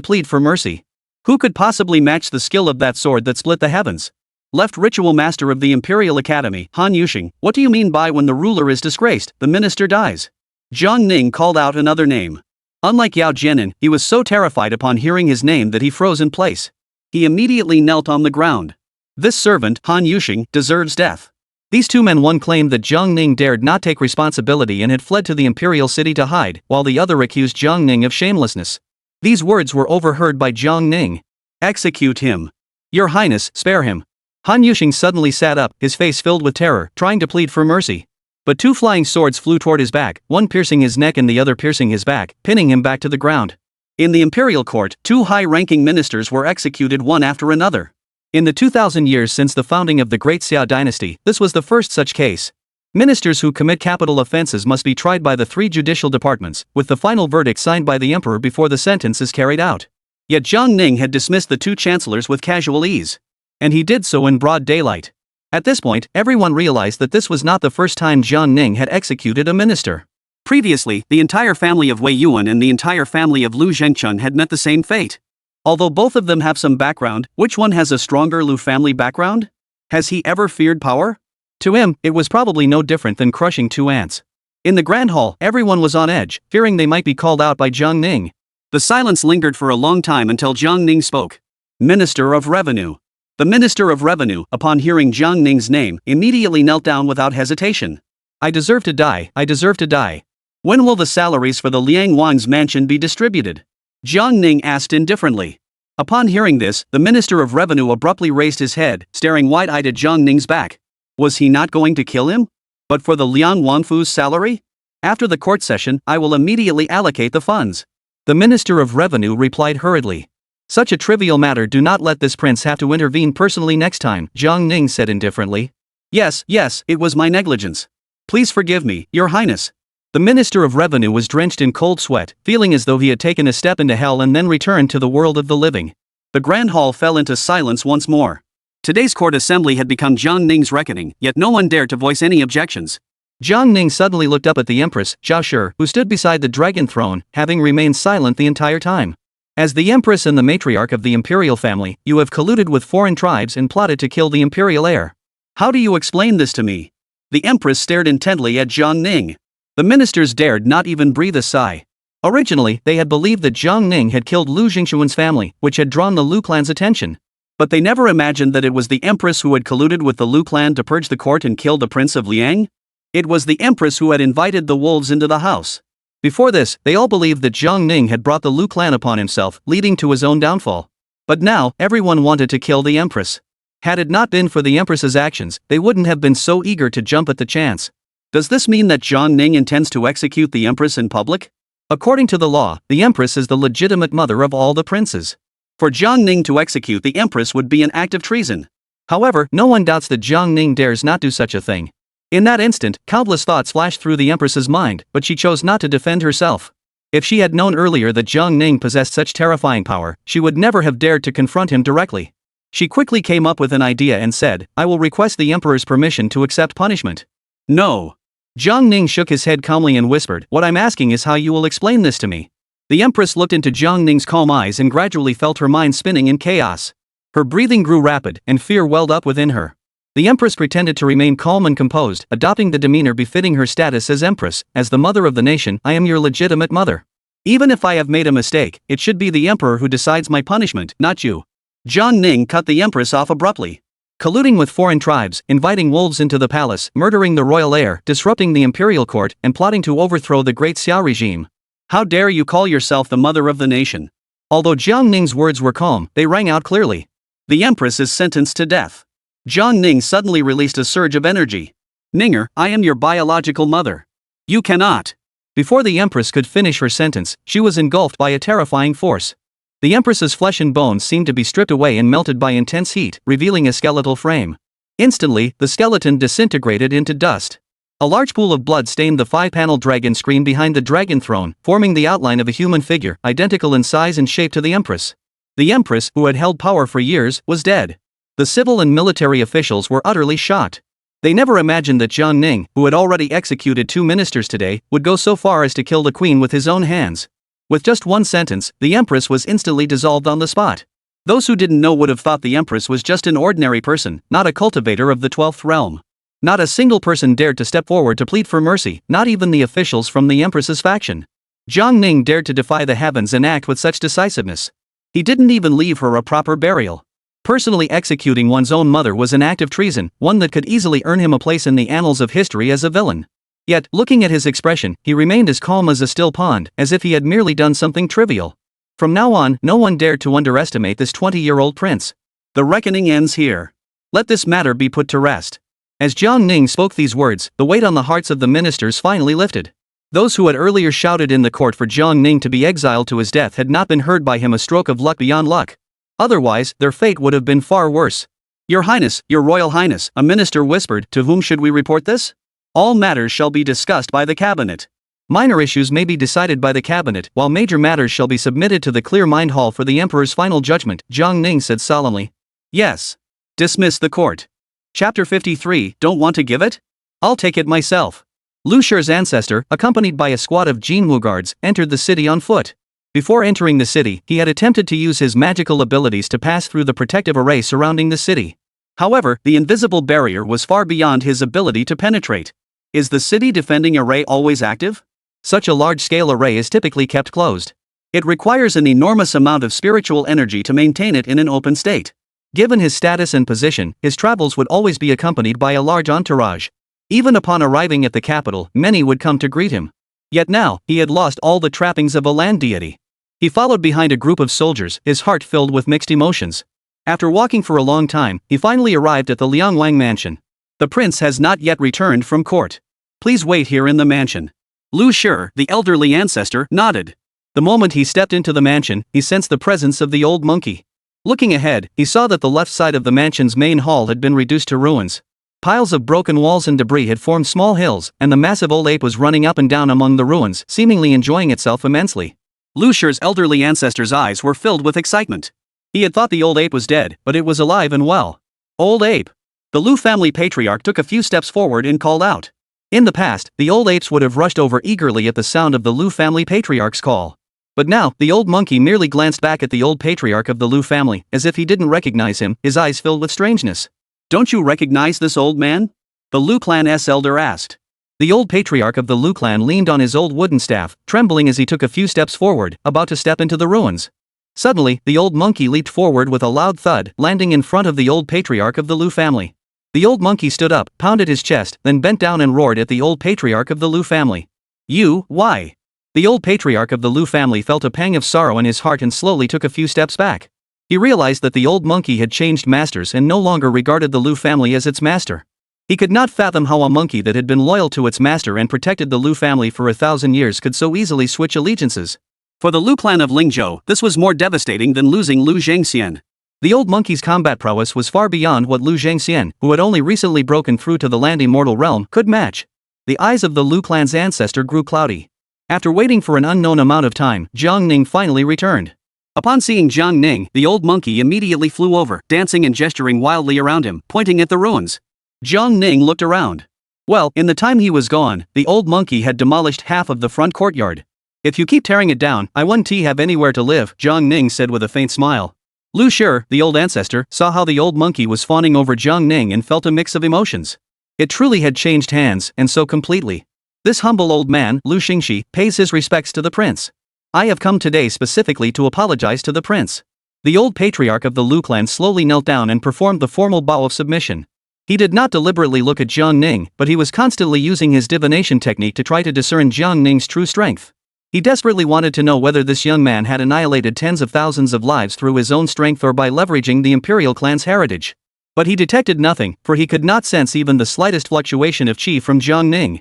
A: plead for mercy. Who could possibly match the skill of that sword that split the heavens? Left Ritual Master of the Imperial Academy, Han Yuxing, what do you mean by when the ruler is disgraced, the minister dies? Jiang Ning called out another name. Unlike Yao Jianan, he was so terrified upon hearing his name that he froze in place. He immediately knelt on the ground. This servant, Han Yuxing, deserves death. These 2 men, one claimed that Jiang Ning dared not take responsibility and had fled to the imperial city to hide, while the other accused Jiang Ning of shamelessness. These words were overheard by Jiang Ning. Execute him. Your Highness, spare him. Han Yuxing suddenly sat up, his face filled with terror, trying to plead for mercy. But 2 flying swords flew toward his back, one piercing his neck and the other piercing his back, pinning him back to the ground. In the imperial court, 2 high-ranking ministers were executed one after another. In the 2,000 years since the founding of the Great Xia dynasty, this was the first such case. Ministers who commit capital offenses must be tried by the 3 judicial departments, with the final verdict signed by the emperor before the sentence is carried out. Yet Jiang Ning had dismissed the 2 chancellors with casual ease. And he did so in broad daylight. At this point, everyone realized that this was not the first time Jiang Ning had executed a minister. Previously, the entire family of Wei Yuan and the entire family of Lu Zhengchun had met the same fate. Although both of them have some background, which one has a stronger Lu family background? Has he ever feared power? To him, it was probably no different than crushing 2 ants. In the grand hall, everyone was on edge, fearing they might be called out by Jiang Ning. The silence lingered for a long time until Jiang Ning spoke. Minister of Revenue. The Minister of Revenue, upon hearing Jiang Ning's name, immediately knelt down without hesitation. I deserve to die, I deserve to die. When will the salaries for the Liang Wang's mansion be distributed? Jiang Ning asked indifferently. Upon hearing this, the Minister of Revenue abruptly raised his head, staring wide-eyed at Jiang Ning's back. Was he not going to kill him? But for the Liang Wangfu's salary? After the court session, I will immediately allocate the funds. The Minister of Revenue replied hurriedly. Such a trivial matter, do not let this prince have to intervene personally next time, Jiang Ning said indifferently. Yes, it was my negligence. Please forgive me, Your Highness. The Minister of Revenue was drenched in cold sweat, feeling as though he had taken a step into hell and then returned to the world of the living. The Grand Hall fell into silence once more. Today's court assembly had become Jiang Ning's reckoning, yet no one dared to voice any objections. Jiang Ning suddenly looked up at the Empress, Zhao Shi, who stood beside the dragon throne, having remained silent the entire time. As the Empress and the matriarch of the imperial family, you have colluded with foreign tribes and plotted to kill the imperial heir. How do you explain this to me? The Empress stared intently at Jiang Ning. The ministers dared not even breathe a sigh. Originally, they had believed that Jiang Ning had killed Lu Jingxuan's family, which had drawn the Lu clan's attention. But they never imagined that it was the Empress who had colluded with the Lu clan to purge the court and kill the Prince of Liang. It was the Empress who had invited the wolves into the house. Before this, they all believed that Jiang Ning had brought the Lu clan upon himself, leading to his own downfall. But now, everyone wanted to kill the Empress. Had it not been for the Empress's actions, they wouldn't have been so eager to jump at the chance. Does this mean that Jiang Ning intends to execute the Empress in public? According to the law, the Empress is the legitimate mother of all the princes. For Jiang Ning to execute the Empress would be an act of treason. However, no one doubts that Jiang Ning dares not do such a thing. In that instant, countless thoughts flashed through the Empress's mind, but she chose not to defend herself. If she had known earlier that Jiang Ning possessed such terrifying power, she would never have dared to confront him directly. She quickly came up with an idea and said, I will request the Emperor's permission to accept punishment. No. Jiang Ning shook his head calmly and whispered, what I'm asking is how you will explain this to me. The Empress looked into Jiang Ning's calm eyes and gradually felt her mind spinning in chaos. Her breathing grew rapid, and fear welled up within her. The Empress pretended to remain calm and composed, adopting the demeanor befitting her status as Empress. As the mother of the nation, I am your legitimate mother. Even if I have made a mistake, it should be the Emperor who decides my punishment, not you. Jiang Ning cut the Empress off abruptly. Colluding with foreign tribes, inviting wolves into the palace, murdering the royal heir, disrupting the imperial court, and plotting to overthrow the great Xiao regime. How dare you call yourself the mother of the nation? Although Jiang Ning's words were calm, they rang out clearly. The Empress is sentenced to death. Jiang Ning suddenly released a surge of energy. Ninger, I am your biological mother. You cannot. Before the Empress could finish her sentence, she was engulfed by a terrifying force. The Empress's flesh and bones seemed to be stripped away and melted by intense heat, revealing a skeletal frame. Instantly, the skeleton disintegrated into dust. A large pool of blood stained the 5-panel dragon screen behind the dragon throne, forming the outline of a human figure, identical in size and shape to the Empress. The Empress, who had held power for years, was dead. The civil and military officials were utterly shocked. They never imagined that Jiang Ning, who had already executed 2 ministers today, would go so far as to kill the queen with his own hands. With just one sentence, the Empress was instantly dissolved on the spot. Those who didn't know would have thought the Empress was just an ordinary person, not a cultivator of the 12th realm. Not a single person dared to step forward to plead for mercy, not even the officials from the Empress's faction. Jiang Ning dared to defy the heavens and act with such decisiveness. He didn't even leave her a proper burial. Personally executing one's own mother was an act of treason, one that could easily earn him a place in the annals of history as a villain. Yet, looking at his expression, he remained as calm as a still pond, as if he had merely done something trivial. From now on, no one dared to underestimate this 20-year-old prince. The reckoning ends here. Let this matter be put to rest. As Jiang Ning spoke these words, the weight on the hearts of the ministers finally lifted. Those who had earlier shouted in the court for Jiang Ning to be exiled to his death had not been heard by him, a stroke of luck beyond luck. Otherwise, their fate would have been far worse. Your Highness, Your Royal Highness, a minister whispered, to whom should we report this? All matters shall be discussed by the cabinet. Minor issues may be decided by the cabinet, while major matters shall be submitted to the clear mind hall for the emperor's final judgment, Jiang Ning said solemnly. Yes. Dismiss the court. Chapter 53, don't want to give it? I'll take it myself. Lu Shi's ancestor, accompanied by a squad of Jinwu guards, entered the city on foot. Before entering the city, he had attempted to use his magical abilities to pass through the protective array surrounding the city. However, the invisible barrier was far beyond his ability to penetrate. Is the city defending array always active? Such a large-scale array is typically kept closed. It requires an enormous amount of spiritual energy to maintain it in an open state. Given his status and position, his travels would always be accompanied by a large entourage. Even upon arriving at the capital, many would come to greet him. Yet now, he had lost all the trappings of a land deity. He followed behind a group of soldiers, his heart filled with mixed emotions. After walking for a long time, he finally arrived at the Liangwang mansion. The prince has not yet returned from court. Please wait here in the mansion. Lu Shi, the elderly ancestor, nodded. The moment he stepped into the mansion, he sensed the presence of the old monkey. Looking ahead, he saw that the left side of the mansion's main hall had been reduced to ruins. Piles of broken walls and debris had formed small hills, and the massive old ape was running up and down among the ruins, seemingly enjoying itself immensely. Lu Shi's elderly ancestor's eyes were filled with excitement. He had thought the old ape was dead, but it was alive and well. Old ape. The Lu family patriarch took a few steps forward and called out. In the past, the old apes would have rushed over eagerly at the sound of the Lu family patriarch's call. But now, the old monkey merely glanced back at the old patriarch of the Lu family, as if he didn't recognize him, his eyes filled with strangeness. "Don't you recognize this old man?" the Lu clan's elder asked. The old patriarch of the Lu clan leaned on his old wooden staff, trembling as he took a few steps forward, about to step into the ruins. Suddenly, the old monkey leaped forward with a loud thud, landing in front of the old patriarch of the Lu family. The old monkey stood up, pounded his chest, then bent down and roared at the old patriarch of the Lu family. "You, why?" The old patriarch of the Lu family felt a pang of sorrow in his heart and slowly took a few steps back. He realized that the old monkey had changed masters and no longer regarded the Lu family as its master. He could not fathom how a monkey that had been loyal to its master and protected the Lu family for 1,000 years could so easily switch allegiances. For the Lu clan of Lingzhou, this was more devastating than losing Lu Zhengxian. The old monkey's combat prowess was far beyond what Lu Zhengxian, who had only recently broken through to the land immortal realm, could match. The eyes of the Lu clan's ancestor grew cloudy. After waiting for an unknown amount of time, Jiang Ning finally returned. Upon seeing Jiang Ning, the old monkey immediately flew over, dancing and gesturing wildly around him, pointing at the ruins. Jiang Ning looked around. Well, in the time he was gone, the old monkey had demolished half of the front courtyard. "If you keep tearing it down, I won't have anywhere to live," Jiang Ning said with a faint smile. Lu Shi, the old ancestor, saw how the old monkey was fawning over Jiang Ning and felt a mix of emotions. It truly had changed hands, and so completely. This humble old man, Lu Xingxi, pays his respects to the prince. "I have come today specifically to apologize to the prince." The old patriarch of the Lu clan slowly knelt down and performed the formal bow of submission. He did not deliberately look at Jiang Ning, but he was constantly using his divination technique to try to discern Jiang Ning's true strength. He desperately wanted to know whether this young man had annihilated tens of thousands of lives through his own strength or by leveraging the imperial clan's heritage. But he detected nothing, for he could not sense even the slightest fluctuation of qi from Jiang Ning.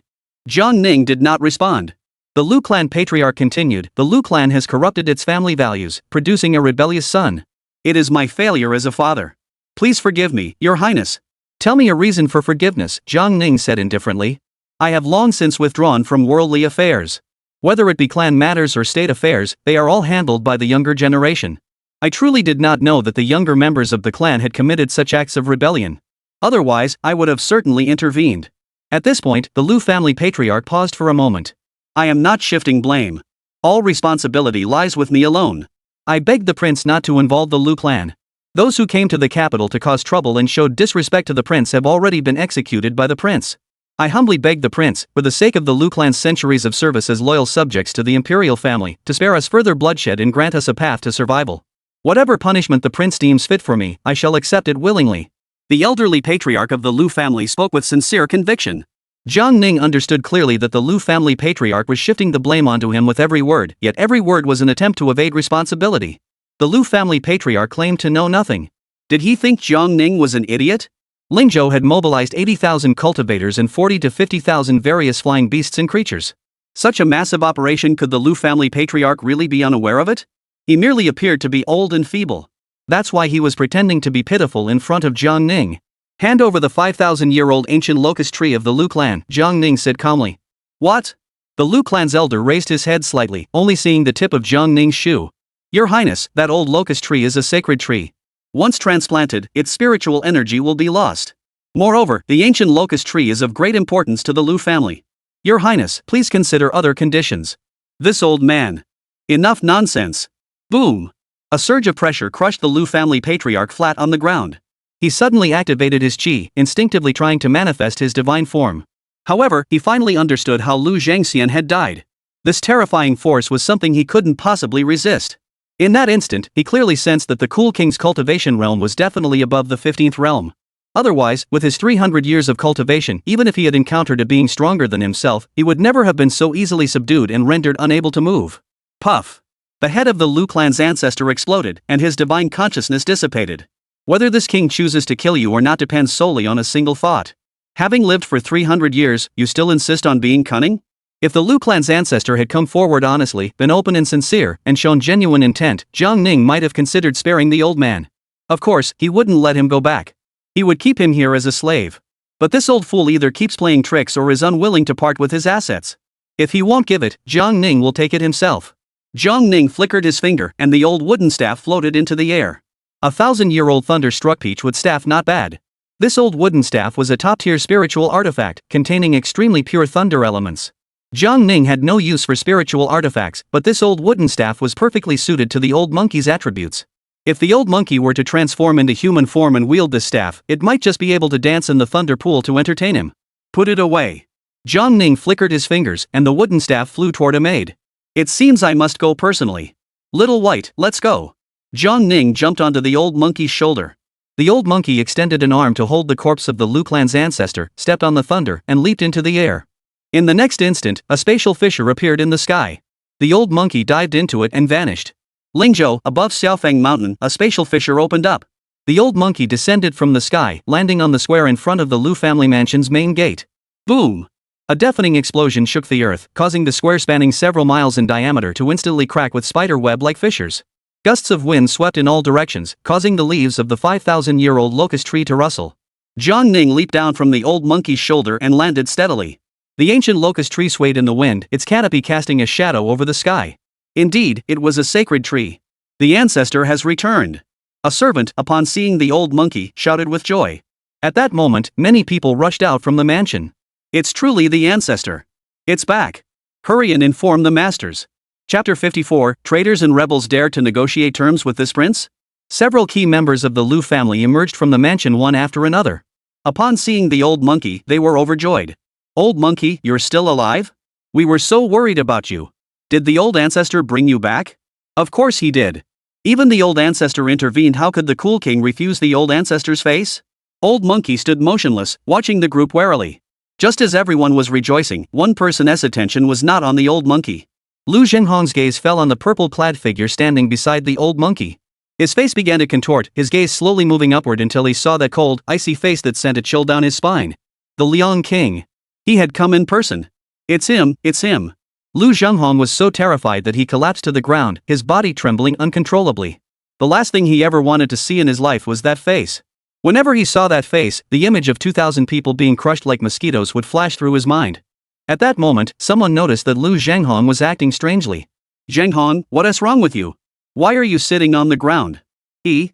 A: Jiang Ning did not respond. The Lu clan patriarch continued, "The Lu clan has corrupted its family values, producing a rebellious son. It is my failure as a father. Please forgive me, Your Highness." "Tell me a reason for forgiveness," Jiang Ning said indifferently. "I have long since withdrawn from worldly affairs. Whether it be clan matters or state affairs, they are all handled by the younger generation. I truly did not know that the younger members of the clan had committed such acts of rebellion. Otherwise, I would have certainly intervened." At this point, the Lu family patriarch paused for a moment. "I am not shifting blame. All responsibility lies with me alone. I begged the prince not to involve the Lu clan. Those who came to the capital to cause trouble and showed disrespect to the prince have already been executed by the prince. I humbly beg the prince, for the sake of the Lu clan's centuries of service as loyal subjects to the imperial family, to spare us further bloodshed and grant us a path to survival. Whatever punishment the prince deems fit for me, I shall accept it willingly." The elderly patriarch of the Lu family spoke with sincere conviction. Jiang Ning understood clearly that the Lu family patriarch was shifting the blame onto him with every word, yet every word was an attempt to evade responsibility. The Lu family patriarch claimed to know nothing. Did he think Jiang Ning was an idiot? Lingzhou had mobilized 80,000 cultivators and 40 to 50,000 various flying beasts and creatures. Such a massive operation, could the Lu family patriarch really be unaware of it? He merely appeared to be old and feeble. That's why he was pretending to be pitiful in front of Jiang Ning. "Hand over the 5,000-year-old ancient locust tree of the Lu clan," Jiang Ning said calmly. "What?" The Lu clan's elder raised his head slightly, only seeing the tip of Jiang Ning's shoe. "Your Highness, that old locust tree is a sacred tree. Once transplanted, its spiritual energy will be lost. Moreover, the ancient locust tree is of great importance to the Lu family. Your Highness, please consider other conditions." This old man. Enough nonsense. Boom. A surge of pressure crushed the Lu family patriarch flat on the ground. He suddenly activated his qi, instinctively trying to manifest his divine form. However, he finally understood how Lu Zhengxian had died. This terrifying force was something he couldn't possibly resist. In that instant, he clearly sensed that the Cool King's cultivation realm was definitely above the 15th realm. Otherwise, with his 300 years of cultivation, even if he had encountered a being stronger than himself, he would never have been so easily subdued and rendered unable to move. Puff. The head of the Lu clan's ancestor exploded, and his divine consciousness dissipated. Whether this king chooses to kill you or not depends solely on a single thought. Having lived for 300 years, you still insist on being cunning? If the Lu clan's ancestor had come forward honestly, been open and sincere, and shown genuine intent, Jiang Ning might have considered sparing the old man. Of course, he wouldn't let him go back. He would keep him here as a slave. But this old fool either keeps playing tricks or is unwilling to part with his assets. If he won't give it, Jiang Ning will take it himself. Jiang Ning flickered his finger and the old wooden staff floated into the air. 1,000-year-old thunder struck Peachwood staff not bad. This old wooden staff was a top-tier spiritual artifact, containing extremely pure thunder elements. Jiang Ning had no use for spiritual artifacts, but this old wooden staff was perfectly suited to the old monkey's attributes. If the old monkey were to transform into human form and wield this staff, it might just be able to dance in the thunder pool to entertain him. Put it away. Jiang Ning flickered his fingers and the wooden staff flew toward a maid. It seems I must go personally. Little White, let's go. Jiang Ning jumped onto the old monkey's shoulder. The old monkey extended an arm to hold the corpse of the Lu clan's ancestor, stepped on the thunder, and leaped into the air. In the next instant, a spatial fissure appeared in the sky. The old monkey dived into it and vanished. Lingzhou, above Xiaofeng Mountain, a spatial fissure opened up. The old monkey descended from the sky, landing on the square in front of the Lu family mansion's main gate. Boom! A deafening explosion shook the earth, causing the square spanning several miles in diameter to instantly crack with spider web-like fissures. Gusts of wind swept in all directions, causing the leaves of the 5,000-year-old locust tree to rustle. Jiang Ning leaped down from the old monkey's shoulder and landed steadily. The ancient locust tree swayed in the wind, its canopy casting a shadow over the sky. Indeed, it was a sacred tree. The ancestor has returned. A servant, upon seeing the old monkey, shouted with joy. At that moment, many people rushed out from the mansion. It's truly the ancestor. It's back. Hurry and inform the masters. Chapter 54, Traitors and Rebels Dare to Negotiate Terms with this prince? Several key members of the Lu family emerged from the mansion one after another. Upon seeing the old monkey, they were overjoyed. Old monkey, you're still alive? We were so worried about you. Did the old ancestor bring you back? Of course he did. Even the old ancestor intervened. How could the cool king refuse the old ancestor's face? Old monkey stood motionless, watching the group warily. Just as everyone was rejoicing, one person's attention was not on the old monkey. Lu Zhenghong's gaze fell on the purple-clad figure standing beside the old monkey. His face began to contort, his gaze slowly moving upward until he saw that cold, icy face that sent a chill down his spine. The Liang King. He had come in person. It's him, it's him. Lu Zhenghong was so terrified that he collapsed to the ground, his body trembling uncontrollably. The last thing he ever wanted to see in his life was that face. Whenever he saw that face, the image of 2,000 people being crushed like mosquitoes would flash through his mind. At that moment, someone noticed that Lu Zhenghong was acting strangely. Zhenghong, what is wrong with you? Why are you sitting on the ground? He.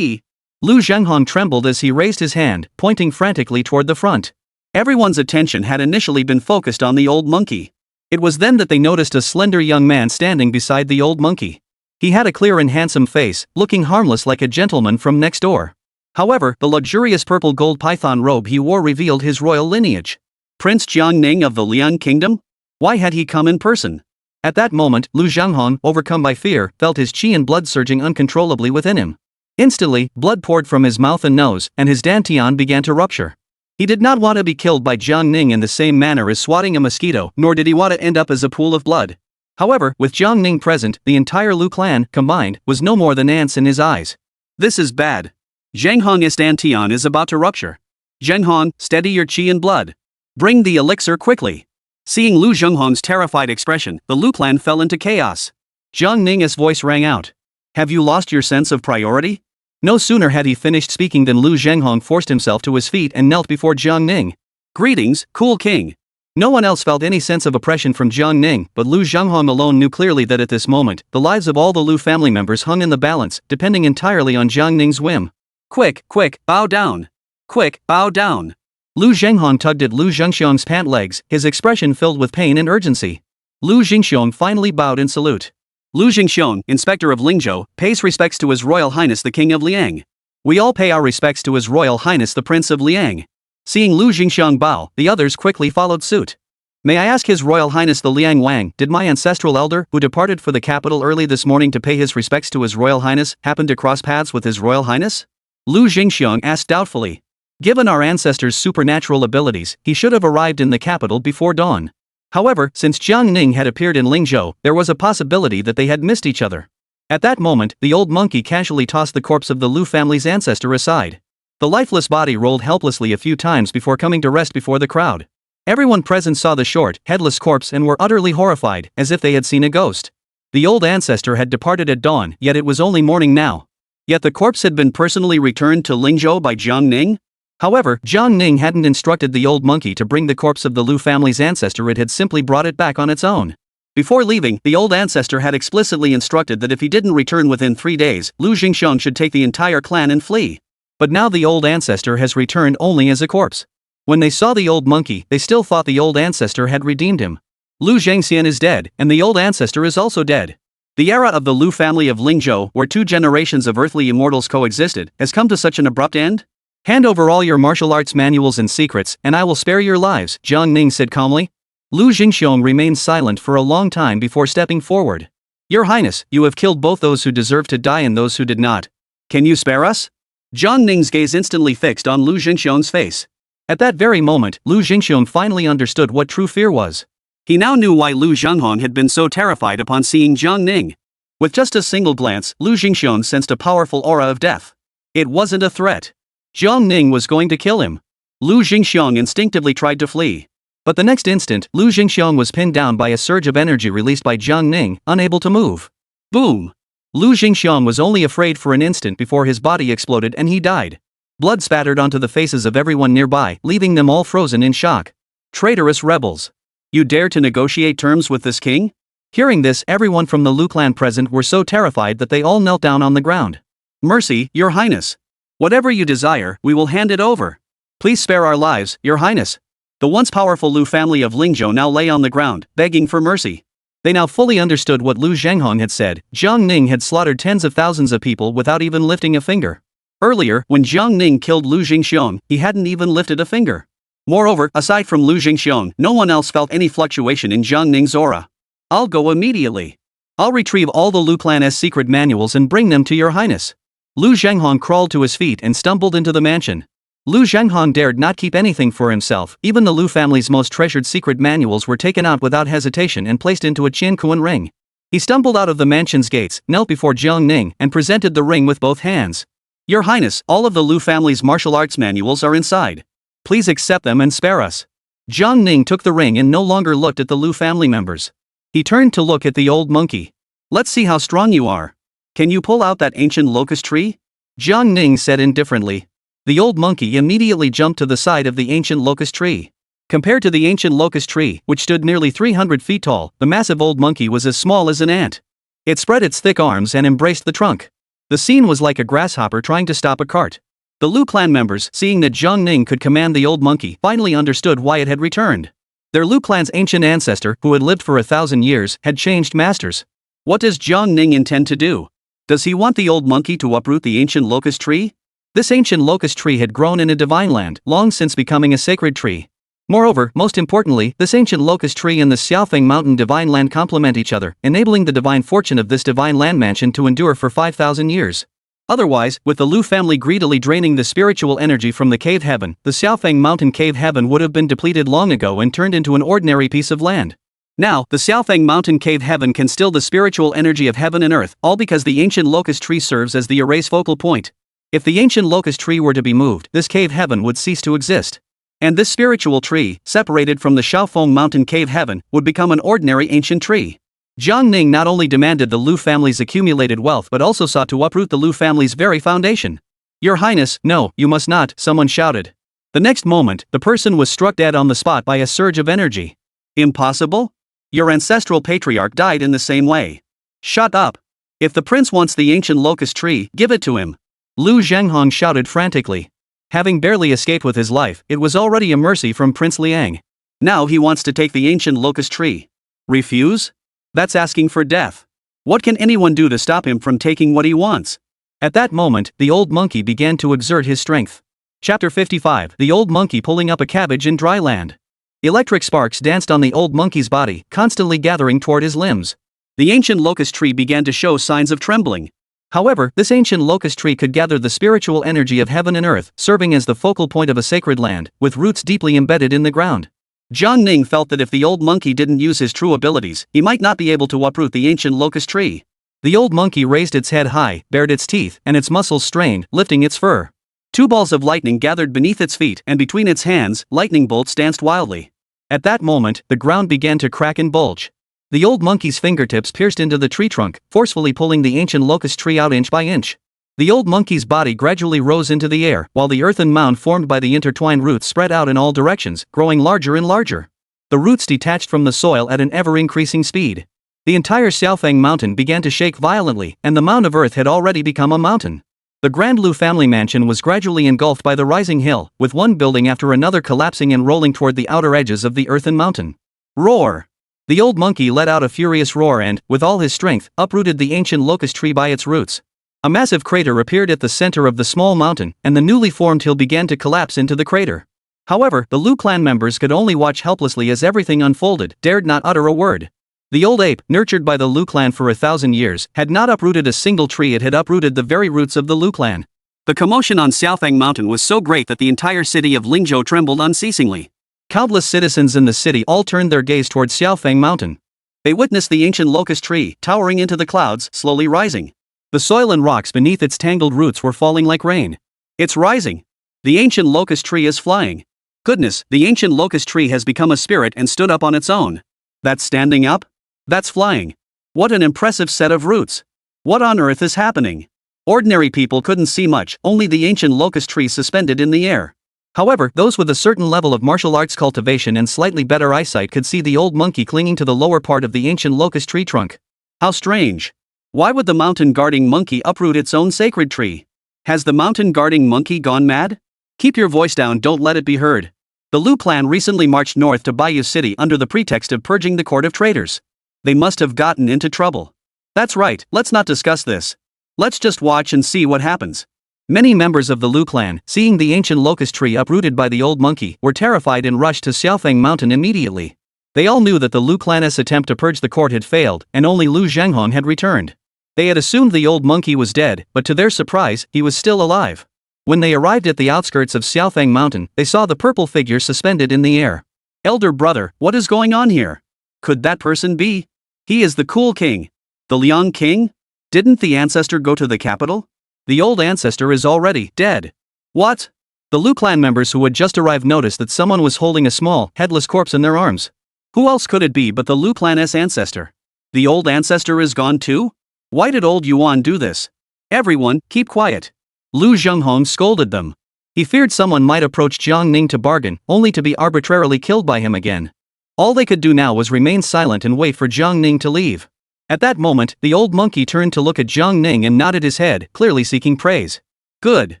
A: Lu Zhenghong trembled as he raised his hand, pointing frantically toward the front. Everyone's attention had initially been focused on the old monkey. It was then that they noticed a slender young man standing beside the old monkey. He had a clear and handsome face, looking harmless like a gentleman from next door. However, the luxurious purple gold python robe he wore revealed his royal lineage. Prince Jiang Ning of the Liang Kingdom? Why had he come in person? At that moment, Lu Zhenghong, overcome by fear, felt his qi and blood surging uncontrollably within him. Instantly, blood poured from his mouth and nose, and his dantian began to rupture. He did not want to be killed by Jiang Ning in the same manner as swatting a mosquito, nor did he want to end up as a pool of blood. However, with Jiang Ning present, the entire Lu clan, combined, was no more than ants in his eyes. This is bad. Zhenghong's dantian is about to rupture. Zhenghong, steady your qi and blood. Bring the elixir quickly. Seeing Lu Zhenghong's terrified expression, the Lu clan fell into chaos. Jiang Ning's voice rang out. Have you lost your sense of priority? No sooner had he finished speaking than Lu Zhenghong forced himself to his feet and knelt before Jiang Ning. Greetings, cool king. No one else felt any sense of oppression from Jiang Ning, but Lu Zhenghong alone knew clearly that at this moment, the lives of all the Lu family members hung in the balance, depending entirely on Jiang Ning's whim. Quick, bow down. Quick, bow down. Lu Zhenghong tugged at Lu Zhengxiong's pant legs, his expression filled with pain and urgency. Lu Zhengxiong finally bowed in salute. Lu Zhengxiong, Inspector of Lingzhou, pays respects to His Royal Highness the King of Liang. We all pay our respects to His Royal Highness the Prince of Liang. Seeing Lu Zhengxiong bow, the others quickly followed suit. May I ask His Royal Highness the Liang Wang, did my ancestral elder, who departed for the capital early this morning to pay his respects to His Royal Highness, happen to cross paths with His Royal Highness? Lu Zhengxiong asked doubtfully. Given our ancestor's supernatural abilities, he should have arrived in the capital before dawn. However, since Jiang Ning had appeared in Lingzhou, there was a possibility that they had missed each other. At that moment, the old monkey casually tossed the corpse of the Lu family's ancestor aside. The lifeless body rolled helplessly a few times before coming to rest before the crowd. Everyone present saw the short, headless corpse and were utterly horrified, as if they had seen a ghost. The old ancestor had departed at dawn, yet it was only morning now. Yet the corpse had been personally returned to Lingzhou by Jiang Ning? However, Jiang Ning hadn't instructed the old monkey to bring the corpse of the Lu family's ancestor, it had simply brought it back on its own. Before leaving, the old ancestor had explicitly instructed that if he didn't return within 3 days, Lu Jingxiong should take the entire clan and flee. But now the old ancestor has returned only as a corpse. When they saw the old monkey, they still thought the old ancestor had redeemed him. Lu Zhengxian is dead, and the old ancestor is also dead. The era of the Lu family of Lingzhou, where 2 generations of earthly immortals coexisted, has come to such an abrupt end? Hand over all your martial arts manuals and secrets, and I will spare your lives, Jiang Ning said calmly. Lu Jingxiong remained silent for a long time before stepping forward. Your Highness, you have killed both those who deserved to die and those who did not. Can you spare us? Jiang Ning's gaze instantly fixed on Lu Jingxiong's face. At that very moment, Lu Jingxiong finally understood what true fear was. He now knew why Lu Zhanghong had been so terrified upon seeing Jiang Ning. With just a single glance, Lu Jingxiong sensed a powerful aura of death. It wasn't a threat. Jiang Ning was going to kill him. Lu Jingxiong instinctively tried to flee. But the next instant, Lu Jingxiong was pinned down by a surge of energy released by Jiang Ning, unable to move. Boom! Lu Jingxiong was only afraid for an instant before his body exploded and he died. Blood spattered onto the faces of everyone nearby, leaving them all frozen in shock. Traitorous rebels! You dare to negotiate terms with this king? Hearing this, everyone from the Lu clan present were so terrified that they all knelt down on the ground. Mercy, Your Highness! Whatever you desire, we will hand it over. Please spare our lives, Your Highness. The once powerful Lu family of Lingzhou now lay on the ground, begging for mercy. They now fully understood what Lu Zhanghong had said. Jiang Ning had slaughtered tens of thousands of people without even lifting a finger. Earlier, when Jiang Ning killed Lu Jingxiong, he hadn't even lifted a finger. Moreover, aside from Lu Jingxiong, no one else felt any fluctuation in Jiang Ning's aura. I'll go immediately. I'll retrieve all the Lu clan's secret manuals and bring them to Your Highness. Lu Zhanghong crawled to his feet and stumbled into the mansion. Lu Zhanghong dared not keep anything for himself. Even the Lu family's most treasured secret manuals were taken out without hesitation and placed into a Qiankuan ring. He stumbled out of the mansion's gates, knelt before Jiang Ning, and presented the ring with both hands. Your Highness, all of the Lu family's martial arts manuals are inside. Please accept them and spare us. Jiang Ning took the ring and no longer looked at the Lu family members. He turned to look at the old monkey. Let's see how strong you are. Can you pull out that ancient locust tree? Jiang Ning said indifferently. The old monkey immediately jumped to the side of the ancient locust tree. Compared to the ancient locust tree, which stood nearly 300 feet tall, the massive old monkey was as small as an ant. It spread its thick arms and embraced the trunk. The scene was like a grasshopper trying to stop a cart. The Lu clan members, seeing that Jiang Ning could command the old monkey, finally understood why it had returned. Their Lu clan's ancient ancestor, who had lived for 1,000 years, had changed masters. What does Jiang Ning intend to do? Does he want the old monkey to uproot the ancient locust tree? This ancient locust tree had grown in a divine land, long since becoming a sacred tree. Moreover, most importantly, this ancient locust tree and the Xiaofeng mountain divine land complement each other, enabling the divine fortune of this divine land mansion to endure for 5,000 years. Otherwise, with the Lu family greedily draining the spiritual energy from the cave heaven, the Xiaofeng mountain cave heaven would have been depleted long ago and turned into an ordinary piece of land. Now, the Xiaofeng mountain cave heaven can still the spiritual energy of heaven and earth, all because the ancient locust tree serves as the array's focal point. If the ancient locust tree were to be moved, this cave heaven would cease to exist. And this spiritual tree, separated from the Xiaofeng mountain cave heaven, would become an ordinary ancient tree. Jiang Ning not only demanded the Lu family's accumulated wealth but also sought to uproot the Lu family's very foundation. Your Highness, no, you must not, someone shouted. The next moment, the person was struck dead on the spot by a surge of energy. Impossible? Your ancestral patriarch died in the same way. Shut up. If the prince wants the ancient locust tree, give it to him. Lu Zhanghong shouted frantically. Having barely escaped with his life, it was already a mercy from Prince Liang. Now he wants to take the ancient locust tree. Refuse? That's asking for death. What can anyone do to stop him from taking what he wants? At that moment, the old monkey began to exert his strength. Chapter 55, The Old Monkey Pulling Up a Cabbage in Dry Land. Electric sparks danced on the old monkey's body, constantly gathering toward his limbs. The ancient locust tree began to show signs of trembling. However, this ancient locust tree could gather the spiritual energy of heaven and earth, serving as the focal point of a sacred land, with roots deeply embedded in the ground. Jiang Ning felt that if the old monkey didn't use his true abilities, he might not be able to uproot the ancient locust tree. The old monkey raised its head high, bared its teeth, and its muscles strained, lifting its fur. 2 balls of lightning gathered beneath its feet, and between its hands, lightning bolts danced wildly. At that moment, the ground began to crack and bulge. The old monkey's fingertips pierced into the tree trunk, forcefully pulling the ancient locust tree out inch by inch. The old monkey's body gradually rose into the air, while the earthen mound formed by the intertwined roots spread out in all directions, growing larger and larger. The roots detached from the soil at an ever-increasing speed. The entire Xiaofeng mountain began to shake violently, and the mound of earth had already become a mountain. The Grand Lu family mansion was gradually engulfed by the rising hill, with one building after another collapsing and rolling toward the outer edges of the earthen mountain. Roar! The old monkey let out a furious roar and, with all his strength, uprooted the ancient locust tree by its roots. A massive crater appeared at the center of the small mountain, and the newly formed hill began to collapse into the crater. However, the Lu clan members could only watch helplessly as everything unfolded, dared not utter a word. The old ape, nurtured by the Lu clan for 1,000 years, had not uprooted a single tree. It had uprooted the very roots of the Lu clan. The commotion on Xiaofeng Mountain was so great that the entire city of Lingzhou trembled unceasingly. Countless citizens in the city all turned their gaze towards Xiaofeng Mountain. They witnessed the ancient locust tree, towering into the clouds, slowly rising. The soil and rocks beneath its tangled roots were falling like rain. It's rising. The ancient locust tree is flying. Goodness, the ancient locust tree has become a spirit and stood up on its own. That's standing up? That's flying. What an impressive set of roots. What on earth is happening? Ordinary people couldn't see much, only the ancient locust tree suspended in the air. However, those with a certain level of martial arts cultivation and slightly better eyesight could see the old monkey clinging to the lower part of the ancient locust tree trunk. How strange. Why would the mountain guarding monkey uproot its own sacred tree? Has the mountain guarding monkey gone mad? Keep your voice down, don't let it be heard. The Lu clan recently marched north to Bayou City under the pretext of purging the court of traitors. They must have gotten into trouble. That's right, let's not discuss this. Let's just watch and see what happens. Many members of the Lu clan, seeing the ancient locust tree uprooted by the old monkey, were terrified and rushed to Xiaofeng Mountain immediately. They all knew that the Lu clan's attempt to purge the court had failed, and only Lu Zhenghong had returned. They had assumed the old monkey was dead, but to their surprise, he was still alive. When they arrived at the outskirts of Xiaofeng Mountain, they saw the purple figure suspended in the air. Elder brother, what is going on here? Could that person be? He is the cool king. The Liang king? Didn't the ancestor go to the capital? The old ancestor is already dead. What? The Lu clan members who had just arrived noticed that someone was holding a small, headless corpse in their arms. Who else could it be but the Lu clan's ancestor? The old ancestor is gone too? Why did old Yuan do this? Everyone, keep quiet. Lu Zhenghong scolded them. He feared someone might approach Jiang Ning to bargain, only to be arbitrarily killed by him again. All they could do now was remain silent and wait for Jiang Ning to leave. At that moment, the old monkey turned to look at Jiang Ning and nodded his head, clearly seeking praise. Good.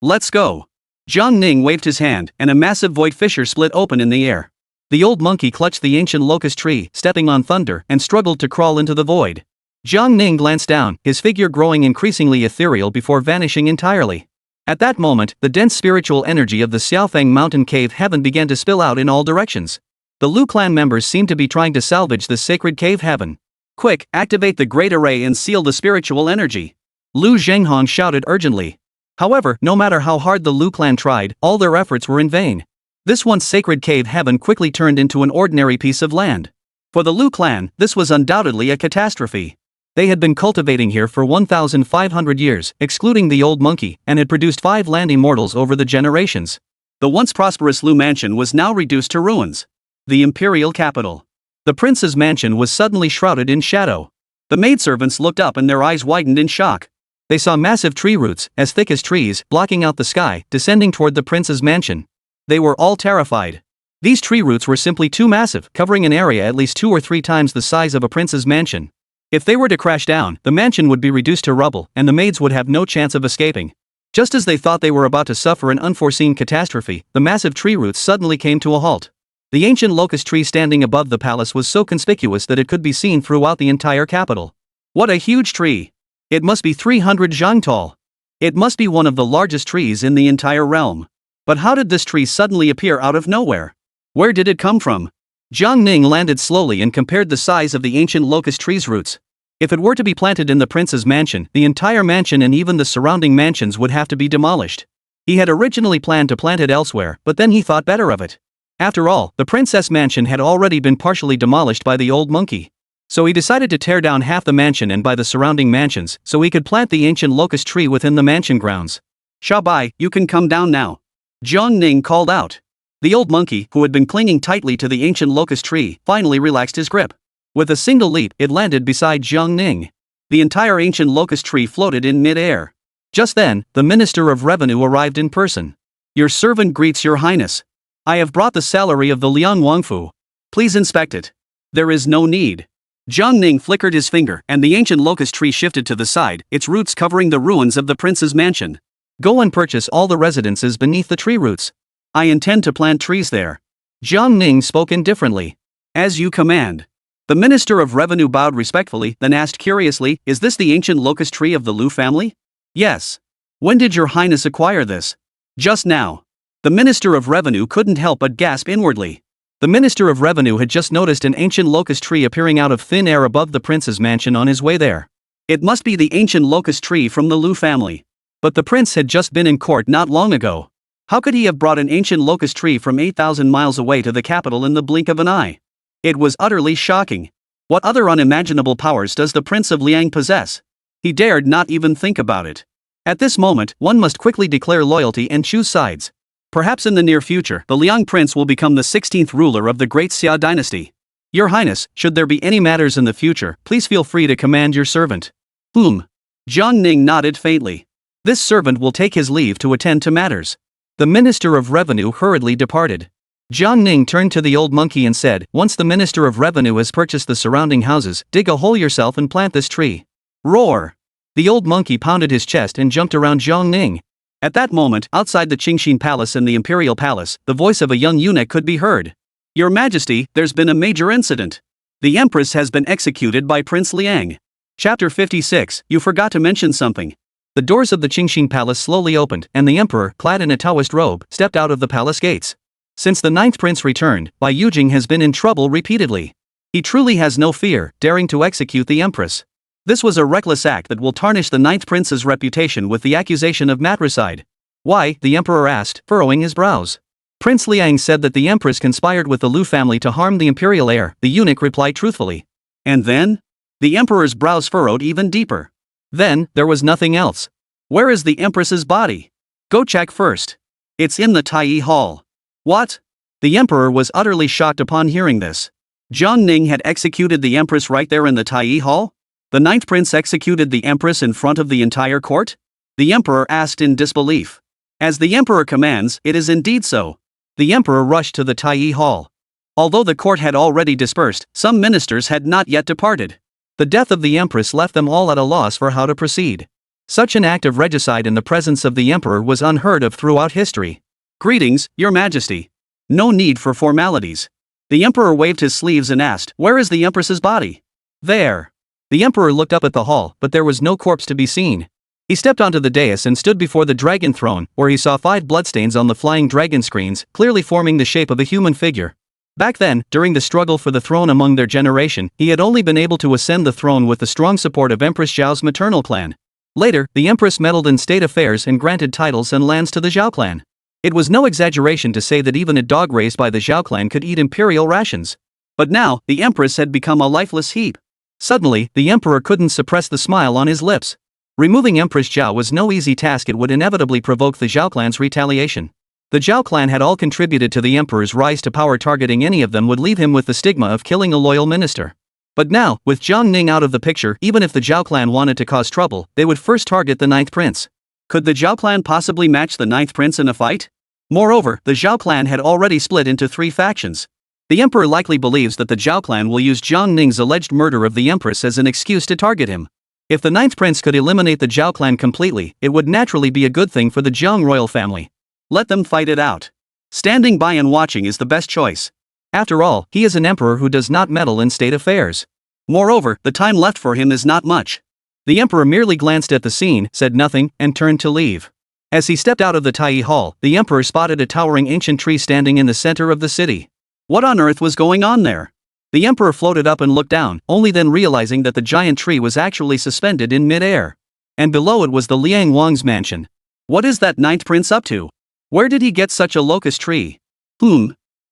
A: Let's go. Jiang Ning waved his hand, and a massive void fissure split open in the air. The old monkey clutched the ancient locust tree, stepping on thunder, and struggled to crawl into the void. Jiang Ning glanced down, his figure growing increasingly ethereal before vanishing entirely. At that moment, the dense spiritual energy of the Xiaofeng mountain cave heaven began to spill out in all directions. The Lu clan members seemed to be trying to salvage this sacred cave heaven. Quick, activate the great array and seal the spiritual energy. Lu Zhenghong shouted urgently. However, no matter how hard the Lu clan tried, all their efforts were in vain. This once sacred cave heaven quickly turned into an ordinary piece of land. For the Lu clan, this was undoubtedly a catastrophe. They had been cultivating here for 1,500 years, excluding the old monkey, and had produced 5 land immortals over the generations. The once prosperous Lu mansion was now reduced to ruins. The imperial capital. The prince's mansion was suddenly shrouded in shadow. The maidservants looked up and their eyes widened in shock. They saw massive tree roots, as thick as trees, blocking out the sky, descending toward the prince's mansion. They were all terrified. These tree roots were simply too massive, covering an area at least 2 or 3 times the size of a prince's mansion. If they were to crash down, the mansion would be reduced to rubble, and the maids would have no chance of escaping. Just as they thought they were about to suffer an unforeseen catastrophe, the massive tree roots suddenly came to a halt. The ancient locust tree standing above the palace was so conspicuous that it could be seen throughout the entire capital. What a huge tree! It must be 300 zhang tall. It must be one of the largest trees in the entire realm. But how did this tree suddenly appear out of nowhere? Where did it come from? Jiang Ning landed slowly and compared the size of the ancient locust tree's roots. If it were to be planted in the prince's mansion, the entire mansion and even the surrounding mansions would have to be demolished. He had originally planned to plant it elsewhere, but then he thought better of it. After all, the princess mansion had already been partially demolished by the old monkey. So he decided to tear down half the mansion and buy the surrounding mansions, so he could plant the ancient locust tree within the mansion grounds. Shabai, you can come down now. Jiang Ning called out. The old monkey, who had been clinging tightly to the ancient locust tree, finally relaxed his grip. With a single leap, it landed beside Jiang Ning. The entire ancient locust tree floated in mid-air. Just then, the Minister of Revenue arrived in person. "Your servant greets your highness. I have brought the salary of the Liang Wangfu. Please inspect it." "There is no need." Jiang Ning flickered his finger, and the ancient locust tree shifted to the side, its roots covering the ruins of the prince's mansion. "Go and purchase all the residences beneath the tree roots. I intend to plant trees there." Jiang Ning spoke indifferently. "As you command." The Minister of Revenue bowed respectfully, then asked curiously, "Is this the ancient locust tree of the Lu family?" "Yes." "When did your highness acquire this?" "Just now." The Minister of Revenue couldn't help but gasp inwardly. The Minister of Revenue had just noticed an ancient locust tree appearing out of thin air above the prince's mansion on his way there. It must be the ancient locust tree from the Lu family. But the prince had just been in court not long ago. How could he have brought an ancient locust tree from 8,000 miles away to the capital in the blink of an eye? It was utterly shocking. What other unimaginable powers does the Prince of Liang possess? He dared not even think about it. At this moment, one must quickly declare loyalty and choose sides. Perhaps in the near future, the Liang Prince will become the 16th ruler of the Great Xia dynasty. Your Highness, should there be any matters in the future, please feel free to command your servant. Jiang Ning nodded faintly. This servant will take his leave to attend to matters. The Minister of Revenue hurriedly departed. Jiang Ning turned to the old monkey and said, "Once the Minister of Revenue has purchased the surrounding houses, dig a hole yourself and plant this tree." Roar! The old monkey pounded his chest and jumped around Jiang Ning. At that moment, outside the Qingxin Palace in the Imperial Palace, the voice of a young eunuch could be heard. "Your Majesty, there's been a major incident. The Empress has been executed by Prince Liang." Chapter 56, You forgot to mention something. The doors of the Qingxin Palace slowly opened, and the Emperor, clad in a Taoist robe, stepped out of the palace gates. Since the ninth prince returned, Bai Yujing has been in trouble repeatedly. He truly has no fear, daring to execute the Empress. This was a reckless act that will tarnish the ninth prince's reputation with the accusation of matricide. Why? The Emperor asked, furrowing his brows. Prince Liang said that the Empress conspired with the Lu family to harm the imperial heir, the eunuch replied truthfully. And then? The Emperor's brows furrowed even deeper. Then, there was nothing else. Where is the Empress's body? Go check first. It's in the Tai Hall. What? The Emperor was utterly shocked upon hearing this. Jiang Ning had executed the Empress right there in the Tai Hall? The ninth prince executed the Empress in front of the entire court? The Emperor asked in disbelief. As the Emperor commands, it is indeed so. The Emperor rushed to the Tai Hall. Although the court had already dispersed, some ministers had not yet departed. The death of the Empress left them all at a loss for how to proceed. Such an act of regicide in the presence of the Emperor was unheard of throughout history. Greetings, Your Majesty. No need for formalities. The Emperor waved his sleeves and asked, Where is the Empress's body? There. The Emperor looked up at the hall, but there was no corpse to be seen. He stepped onto the dais and stood before the dragon throne, where he saw 5 bloodstains on the flying dragon screens, clearly forming the shape of a human figure. Back then, during the struggle for the throne among their generation, he had only been able to ascend the throne with the strong support of Empress Zhao's maternal clan. Later, the Empress meddled in state affairs and granted titles and lands to the Zhao clan. It was no exaggeration to say that even a dog raised by the Zhao clan could eat imperial rations. But now, the Empress had become a lifeless heap. Suddenly, the Emperor couldn't suppress the smile on his lips. Removing Empress Zhao was no easy task. It would inevitably provoke the Zhao clan's retaliation. The Zhao clan had all contributed to the Emperor's rise to power. Targeting any of them would leave him with the stigma of killing a loyal minister. But now, with Jiang Ning out of the picture, even if the Zhao clan wanted to cause trouble, they would first target the ninth prince. Could the Zhao clan possibly match the ninth prince in a fight? Moreover, the Zhao clan had already split into 3 factions. The Emperor likely believes that the Zhao clan will use Jiang Ning's alleged murder of the Empress as an excuse to target him. If the ninth prince could eliminate the Zhao clan completely, it would naturally be a good thing for the Jiang royal family. Let them fight it out. Standing by and watching is the best choice. After all, he is an emperor who does not meddle in state affairs. Moreover, the time left for him is not much. The Emperor merely glanced at the scene, said nothing, and turned to leave. As he stepped out of the Tai Hall, the Emperor spotted a towering ancient tree standing in the center of the city. What on earth was going on there? The Emperor floated up and looked down, only then realizing that the giant tree was actually suspended in mid-air. And below it was the Liang Wang's mansion. What is that ninth prince up to? Where did he get such a locust tree?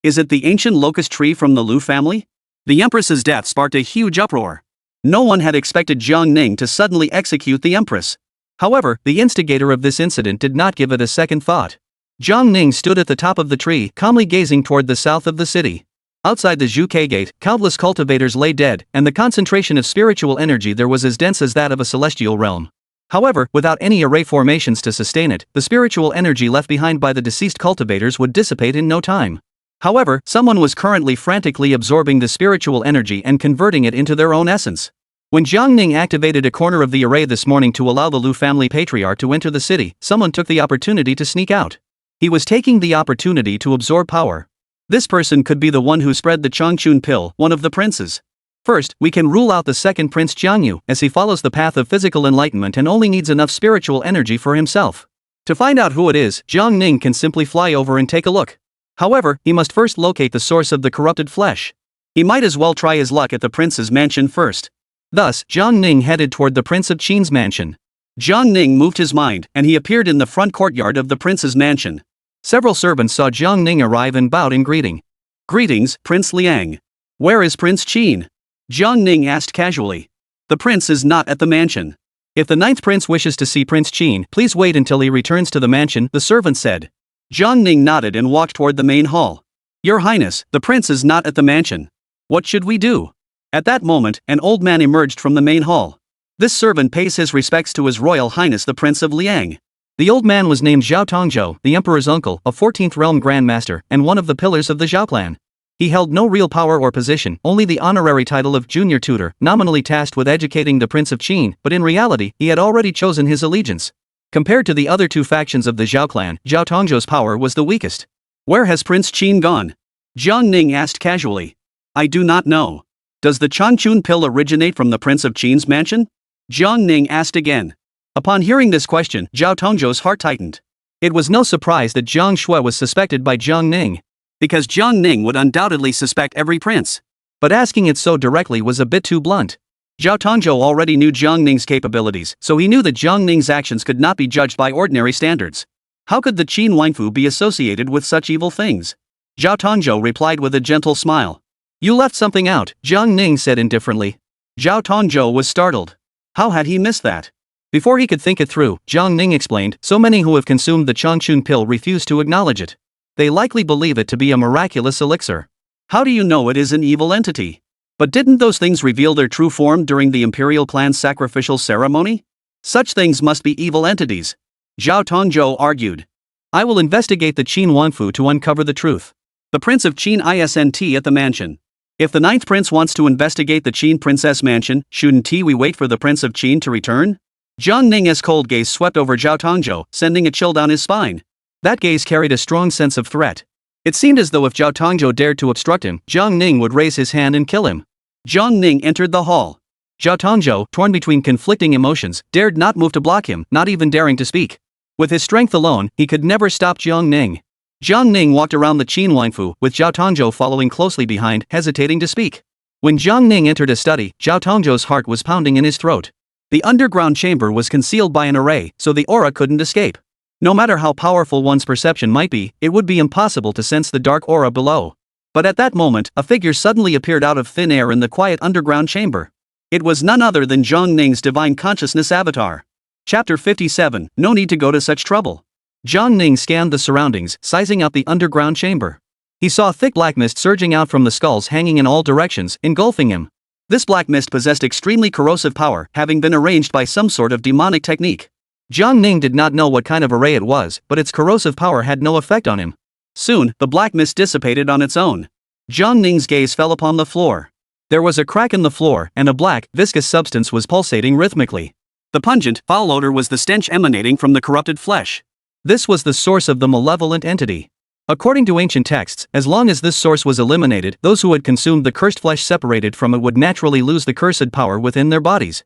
A: Is it the ancient locust tree from the Lu family? The Empress's death sparked a huge uproar. No one had expected Jiang Ning to suddenly execute the Empress. However, the instigator of this incident did not give it a second thought. Jiang Ning stood at the top of the tree, calmly gazing toward the south of the city. Outside the Zhuke Gate, countless cultivators lay dead, and the concentration of spiritual energy there was as dense as that of a celestial realm. However, without any array formations to sustain it, the spiritual energy left behind by the deceased cultivators would dissipate in no time. However, someone was currently frantically absorbing the spiritual energy and converting it into their own essence. When Jiang Ning activated a corner of the array this morning to allow the Lu family patriarch to enter the city, someone took the opportunity to sneak out. He was taking the opportunity to absorb power. This person could be the one who spread the Changchun pill, one of the princes. First, we can rule out the second prince Jiangyu, as he follows the path of physical enlightenment and only needs enough spiritual energy for himself. To find out who it is, Jiang Ning can simply fly over and take a look. However, he must first locate the source of the corrupted flesh. He might as well try his luck at the prince's mansion first. Thus, Jiang Ning headed toward the Prince of Qin's mansion. Jiang Ning moved his mind, and he appeared in the front courtyard of the prince's mansion. Several servants saw Jiang Ning arrive and bowed in greeting. "Greetings, Prince Liang. Where is Prince Qin?" Jiang Ning asked casually. "The prince is not at the mansion. If the ninth prince wishes to see Prince Qin, please wait until he returns to the mansion," the servant said. Jiang Ning nodded and walked toward the main hall. "Your Highness, the prince is not at the mansion. What should we do?" At that moment, an old man emerged from the main hall. This servant pays his respects to His Royal Highness the Prince of Liang. The old man was named Zhao Tongzhou, the emperor's uncle, a 14th realm grandmaster, and one of the pillars of the Zhao clan. He held no real power or position, only the honorary title of junior tutor, nominally tasked with educating the Prince of Qin, but in reality, he had already chosen his allegiance. Compared to the other two factions of the Zhao clan, Zhao Tongzhou's power was the weakest. "Where has Prince Qin gone?" Jiang Ning asked casually. "I do not know. Does the Changchun pill originate from the Prince of Qin's mansion?" Jiang Ning asked again. Upon hearing this question, Zhao Tongzhou's heart tightened. It was no surprise that Jiang Shui was suspected by Jiang Ning, because Jiang Ning would undoubtedly suspect every prince. But asking it so directly was a bit too blunt. Zhao Tongzhou already knew Jiang Ning's capabilities, so he knew that Jiang Ning's actions could not be judged by ordinary standards. How could the Qin Wangfu be associated with such evil things? Zhao Tongzhou replied with a gentle smile. "You left something out," Jiang Ning said indifferently. Zhao Tongzhou was startled. How had he missed that? Before he could think it through, Jiang Ning explained, "So many who have consumed the Changchun pill refuse to acknowledge it. They likely believe it to be a miraculous elixir." "How do you know it is an evil entity? But didn't those things reveal their true form during the imperial clan's sacrificial ceremony? Such things must be evil entities," Zhao Tongzhou argued. "I will investigate the Qin Wangfu to uncover the truth. The Prince of Qin isn't at the mansion. If the ninth prince wants to investigate the Qin princess mansion, shouldn't we wait for the Prince of Qin to return?" Jiang Ning's cold gaze swept over Zhao Tongzhou, sending a chill down his spine. That gaze carried a strong sense of threat. It seemed as though if Zhao Tongzhou dared to obstruct him, Jiang Ning would raise his hand and kill him. Jiang Ning entered the hall. Zhao Tongzhou, torn between conflicting emotions, dared not move to block him, not even daring to speak. With his strength alone, he could never stop Jiang Ning. Jiang Ning walked around the Qin Wangfu, with Zhao Tongzhou following closely behind, hesitating to speak. When Jiang Ning entered a study, Zhao Tongzhou's heart was pounding in his throat. The underground chamber was concealed by an array, so the aura couldn't escape. No matter how powerful one's perception might be, it would be impossible to sense the dark aura below. But at that moment, a figure suddenly appeared out of thin air in the quiet underground chamber. It was none other than Jiang Ning's divine consciousness avatar. Chapter 57, No Need to Go to Such Trouble. Jiang Ning scanned the surroundings, sizing up the underground chamber. He saw thick black mist surging out from the skulls hanging in all directions, engulfing him. This black mist possessed extremely corrosive power, having been arranged by some sort of demonic technique. Jiang Ning did not know what kind of array it was, but its corrosive power had no effect on him. Soon, the black mist dissipated on its own. Jiang Ning's gaze fell upon the floor. There was a crack in the floor, and a black, viscous substance was pulsating rhythmically. The pungent, foul odor was the stench emanating from the corrupted flesh. This was the source of the malevolent entity. According to ancient texts, as long as this source was eliminated, those who had consumed the cursed flesh separated from it would naturally lose the cursed power within their bodies.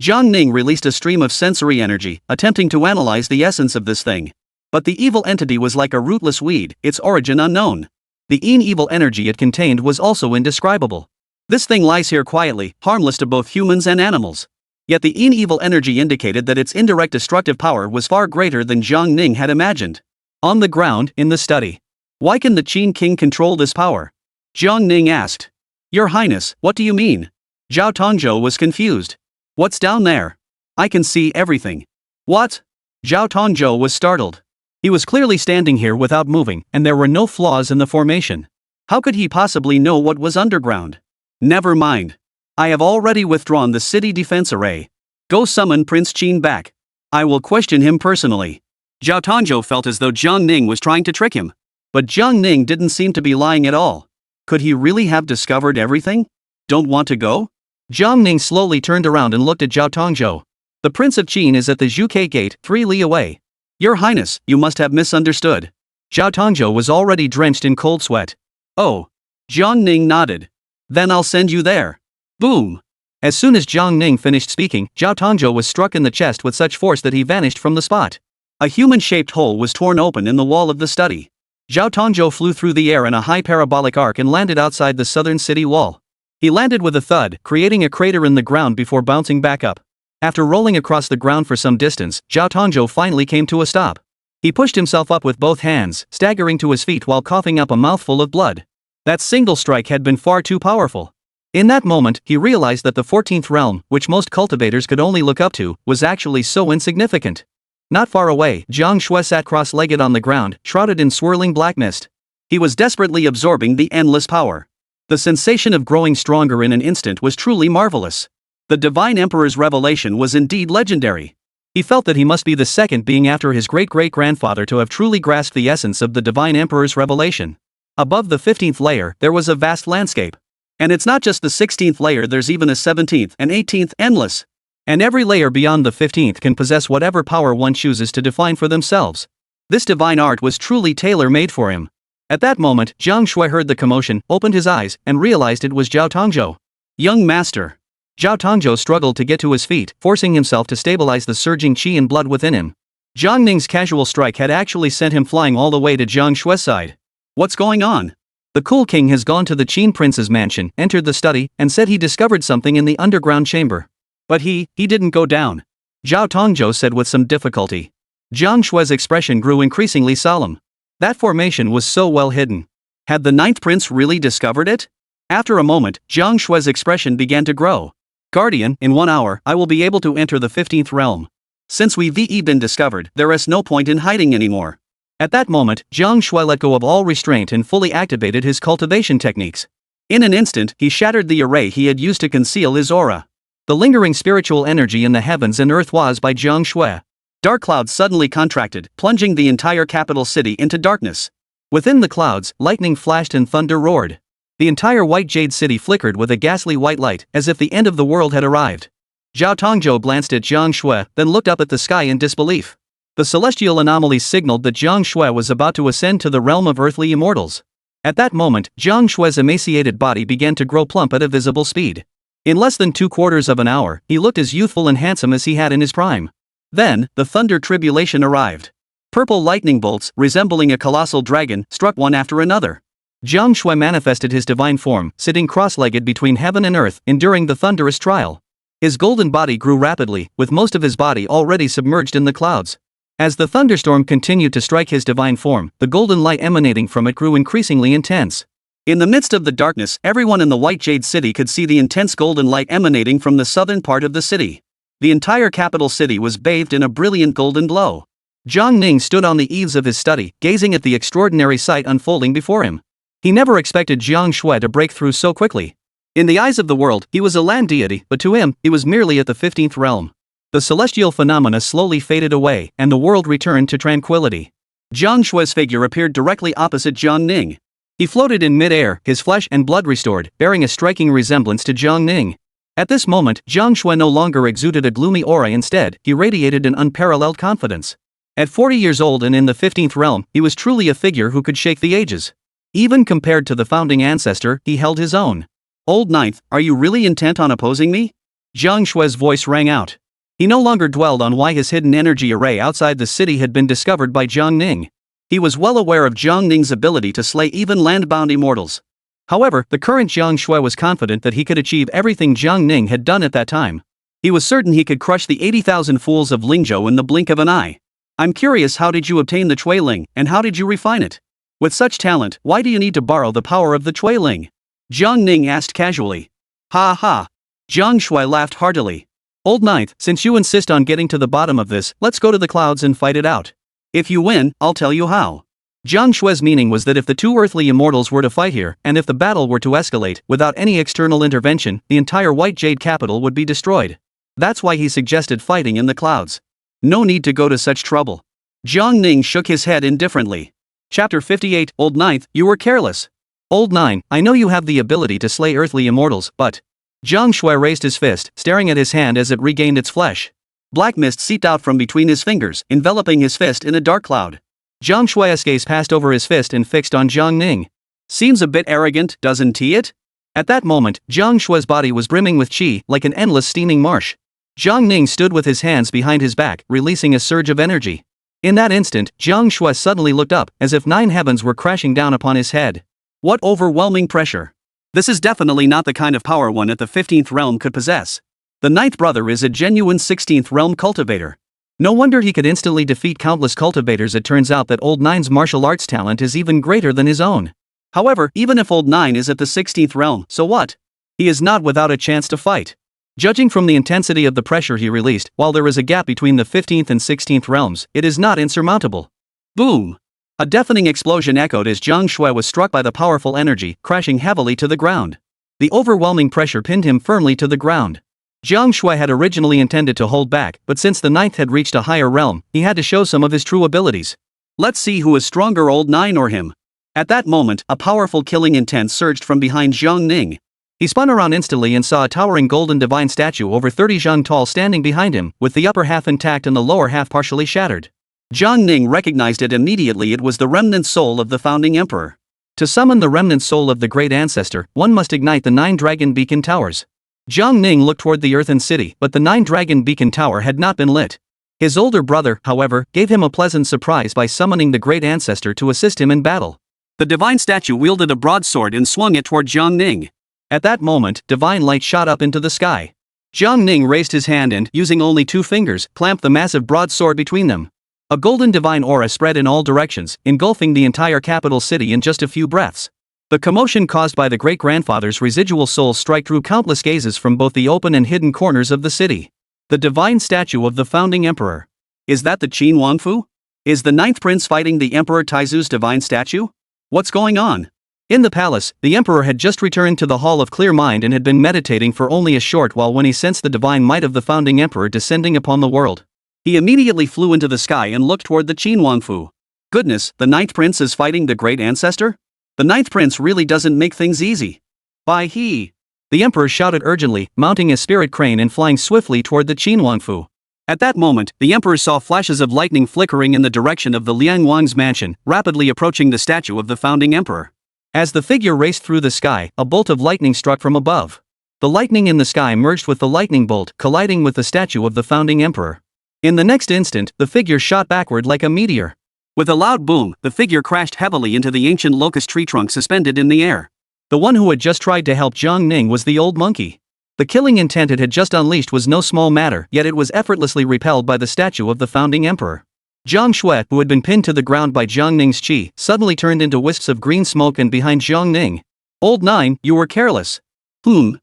A: Jiang Ning released a stream of sensory energy, attempting to analyze the essence of this thing. But the evil entity was like a rootless weed, its origin unknown. The evil energy it contained was also indescribable. This thing lies here quietly, harmless to both humans and animals. Yet the evil energy indicated that its indirect destructive power was far greater than Jiang Ning had imagined. On the ground, in the study. "Why can the Qin king control this power?" Jiang Ning asked. "Your Highness, what do you mean?" Zhao Tongzhou was confused. "What's down there? I can see everything." "What?" Zhao Tongzhou was startled. He was clearly standing here without moving, and there were no flaws in the formation. How could he possibly know what was underground? Never mind. I have already withdrawn the city defense array. Go summon Prince Qin back. I will question him personally. Zhao Tongzhou felt as though Jiang Ning was trying to trick him. But Jiang Ning didn't seem to be lying at all. Could he really have discovered everything? Don't want to go? Jiang Ning slowly turned around and looked at Zhao Tongzhou. The Prince of Qin is at the Zhuke Gate, 3 li away. Your Highness, you must have misunderstood. Zhao Tongzhou was already drenched in cold sweat. Oh. Jiang Ning nodded. Then I'll send you there. Boom. As soon as Jiang Ning finished speaking, Zhao Tongzhou was struck in the chest with such force that he vanished from the spot. A human-shaped hole was torn open in the wall of the study. Zhao Tongzhou flew through the air in a high parabolic arc and landed outside the southern city wall. He landed with a thud, creating a crater in the ground before bouncing back up. After rolling across the ground for some distance, Zhao Tongzhou finally came to a stop. He pushed himself up with both hands, staggering to his feet while coughing up a mouthful of blood. That single strike had been far too powerful. In that moment, he realized that the 14th realm, which most cultivators could only look up to, was actually so insignificant. Not far away, Jiang Shui sat cross-legged on the ground, shrouded in swirling black mist. He was desperately absorbing the endless power. The sensation of growing stronger in an instant was truly marvelous. The Divine Emperor's revelation was indeed legendary. He felt that he must be the second being after his great-great-grandfather to have truly grasped the essence of the Divine Emperor's revelation. Above the 15th layer, there was a vast landscape. And it's not just the 16th layer, there's even a 17th and 18th, endless. And every layer beyond the 15th can possess whatever power one chooses to define for themselves. This divine art was truly tailor-made for him. At that moment, Jiang Shui heard the commotion, opened his eyes, and realized it was Zhao Tongzhou. Young master. Zhao Tongzhou struggled to get to his feet, forcing himself to stabilize the surging qi and blood within him. Jiang Ning's casual strike had actually sent him flying all the way to Jiang Shui's side. What's going on? The cool king has gone to the Qin prince's mansion, entered the study, and said he discovered something in the underground chamber. But he didn't go down. Zhao Tongzhou said with some difficulty. Jiang Shui's expression grew increasingly solemn. That formation was so well hidden. Had the ninth prince really discovered it? After a moment, Jiang Shui's expression began to grow. Guardian, in 1 hour, I will be able to enter the 15th realm. Since we've been discovered, there is no point in hiding anymore. At that moment, Jiang Shui let go of all restraint and fully activated his cultivation techniques. In an instant, he shattered the array he had used to conceal his aura. The lingering spiritual energy in the heavens and earth was by Jiang Shui. Dark clouds suddenly contracted, plunging the entire capital city into darkness. Within the clouds, lightning flashed and thunder roared. The entire white jade city flickered with a ghastly white light, as if the end of the world had arrived. Zhao Tongzhou glanced at Jiang Shui, then looked up at the sky in disbelief. The celestial anomalies signaled that Jiang Shui was about to ascend to the realm of earthly immortals. At that moment, Jiang Shui's emaciated body began to grow plump at a visible speed. In less than 2/4 of an hour, he looked as youthful and handsome as he had in his prime. Then, the thunder tribulation arrived. Purple lightning bolts, resembling a colossal dragon, struck one after another. Jiang Shui manifested his divine form, sitting cross-legged between heaven and earth, enduring the thunderous trial. His golden body grew rapidly, with most of his body already submerged in the clouds. As the thunderstorm continued to strike his divine form, the golden light emanating from it grew increasingly intense. In the midst of the darkness, everyone in the White Jade City could see the intense golden light emanating from the southern part of the city. The entire capital city was bathed in a brilliant golden glow. Jiang Ning stood on the eaves of his study, gazing at the extraordinary sight unfolding before him. He never expected Jiang Shui to break through so quickly. In the eyes of the world, he was a land deity, but to him, he was merely at the 15th realm. The celestial phenomena slowly faded away, and the world returned to tranquility. Jiang Shui's figure appeared directly opposite Jiang Ning. He floated in mid-air, his flesh and blood restored, bearing a striking resemblance to Jiang Ning. At this moment, Jiang Shui no longer exuded a gloomy aura. Instead, he radiated an unparalleled confidence. At 40 years old and in the 15th realm, he was truly a figure who could shake the ages. Even compared to the founding ancestor, he held his own. Old Ninth, are you really intent on opposing me? Jiang Shui's voice rang out. He no longer dwelled on why his hidden energy array outside the city had been discovered by Jiang Ning. He was well aware of Jiang Ning's ability to slay even land-bound immortals. However, the current Jiang Shui was confident that he could achieve everything Jiang Ning had done at that time. He was certain he could crush the 80,000 fools of Lingzhou in the blink of an eye. I'm curious, how did you obtain the Cuiling, and how did you refine it? With such talent, why do you need to borrow the power of the Cuiling? Jiang Ning asked casually. Ha ha. Jiang Shui laughed heartily. Old Ninth, since you insist on getting to the bottom of this, let's go to the clouds and fight it out. If you win, I'll tell you how. Jiang Shui's meaning was that if the two earthly immortals were to fight here, and if the battle were to escalate, without any external intervention, the entire White Jade capital would be destroyed. That's why he suggested fighting in the clouds. No need to go to such trouble. Jiang Ning shook his head indifferently. Chapter 58, Old Ninth, you were careless. Old Nine, I know you have the ability to slay earthly immortals, but... Jiang Shui raised his fist, staring at his hand as it regained its flesh. Black mist seeped out from between his fingers, enveloping his fist in a dark cloud. Jiang Shui's gaze passed over his fist and fixed on Jiang Ning. Seems a bit arrogant, doesn't it? At that moment, Jiang Shui's body was brimming with qi, like an endless steaming marsh. Jiang Ning stood with his hands behind his back, releasing a surge of energy. In that instant, Jiang Shui suddenly looked up, as if 9 heavens were crashing down upon his head. What overwhelming pressure! This is definitely not the kind of power one at the 15th realm could possess. The 9th brother is a genuine 16th realm cultivator. No wonder he could instantly defeat countless cultivators. It turns out that Old Nine's martial arts talent is even greater than his own. However, even if Old Nine is at the 16th realm, so what? He is not without a chance to fight. Judging from the intensity of the pressure he released, while there is a gap between the 15th and 16th realms, it is not insurmountable. Boom! A deafening explosion echoed as Jiang Shui was struck by the powerful energy, crashing heavily to the ground. The overwhelming pressure pinned him firmly to the ground. Jiang Shui had originally intended to hold back, but since the 9th had reached a higher realm, he had to show some of his true abilities. Let's see who is stronger, Old Nine or him. At that moment, a powerful killing intent surged from behind Jiang Ning. He spun around instantly and saw a towering golden divine statue over 30 zhang tall standing behind him, with the upper half intact and the lower half partially shattered. Jiang Ning recognized it immediately. It was the remnant soul of the founding emperor. To summon the remnant soul of the great ancestor, one must ignite the 9 dragon beacon towers. Jiang Ning looked toward the earthen city, but the 9 dragon beacon tower had not been lit. His older brother, however, gave him a pleasant surprise by summoning the great ancestor to assist him in battle. The divine statue wielded a broadsword and swung it toward Jiang Ning. At that moment, divine light shot up into the sky. Jiang Ning raised his hand and, using only 2 fingers, clamped the massive broadsword between them. A golden divine aura spread in all directions, engulfing the entire capital city in just a few breaths. The commotion caused by the great-grandfather's residual soul struck drew countless gazes from both the open and hidden corners of the city. The divine statue of the founding emperor. Is that the Qin Wangfu? Is the 9th prince fighting the Emperor Taizu's divine statue? What's going on? In the palace, the emperor had just returned to the Hall of Clear Mind and had been meditating for only a short while when he sensed the divine might of the founding emperor descending upon the world. He immediately flew into the sky and looked toward the Qin Wangfu. Goodness, the 9th prince is fighting the great ancestor? The 9th prince really doesn't make things easy. By he! The emperor shouted urgently, mounting a spirit crane and flying swiftly toward the Qin Wangfu. At that moment, the emperor saw flashes of lightning flickering in the direction of the Liang Wang's mansion, rapidly approaching the statue of the founding emperor. As the figure raced through the sky, a bolt of lightning struck from above. The lightning in the sky merged with the lightning bolt, colliding with the statue of the founding emperor. In the next instant, the figure shot backward like a meteor. With a loud boom, the figure crashed heavily into the ancient locust tree trunk suspended in the air. The one who had just tried to help Jiang Ning was the old monkey. The killing intent it had just unleashed was no small matter, yet it was effortlessly repelled by the statue of the founding emperor. Jiang Shui, who had been pinned to the ground by Jiang Ning's qi, suddenly turned into wisps of green smoke and behind Jiang Ning. Old Nine, you were careless. Jiang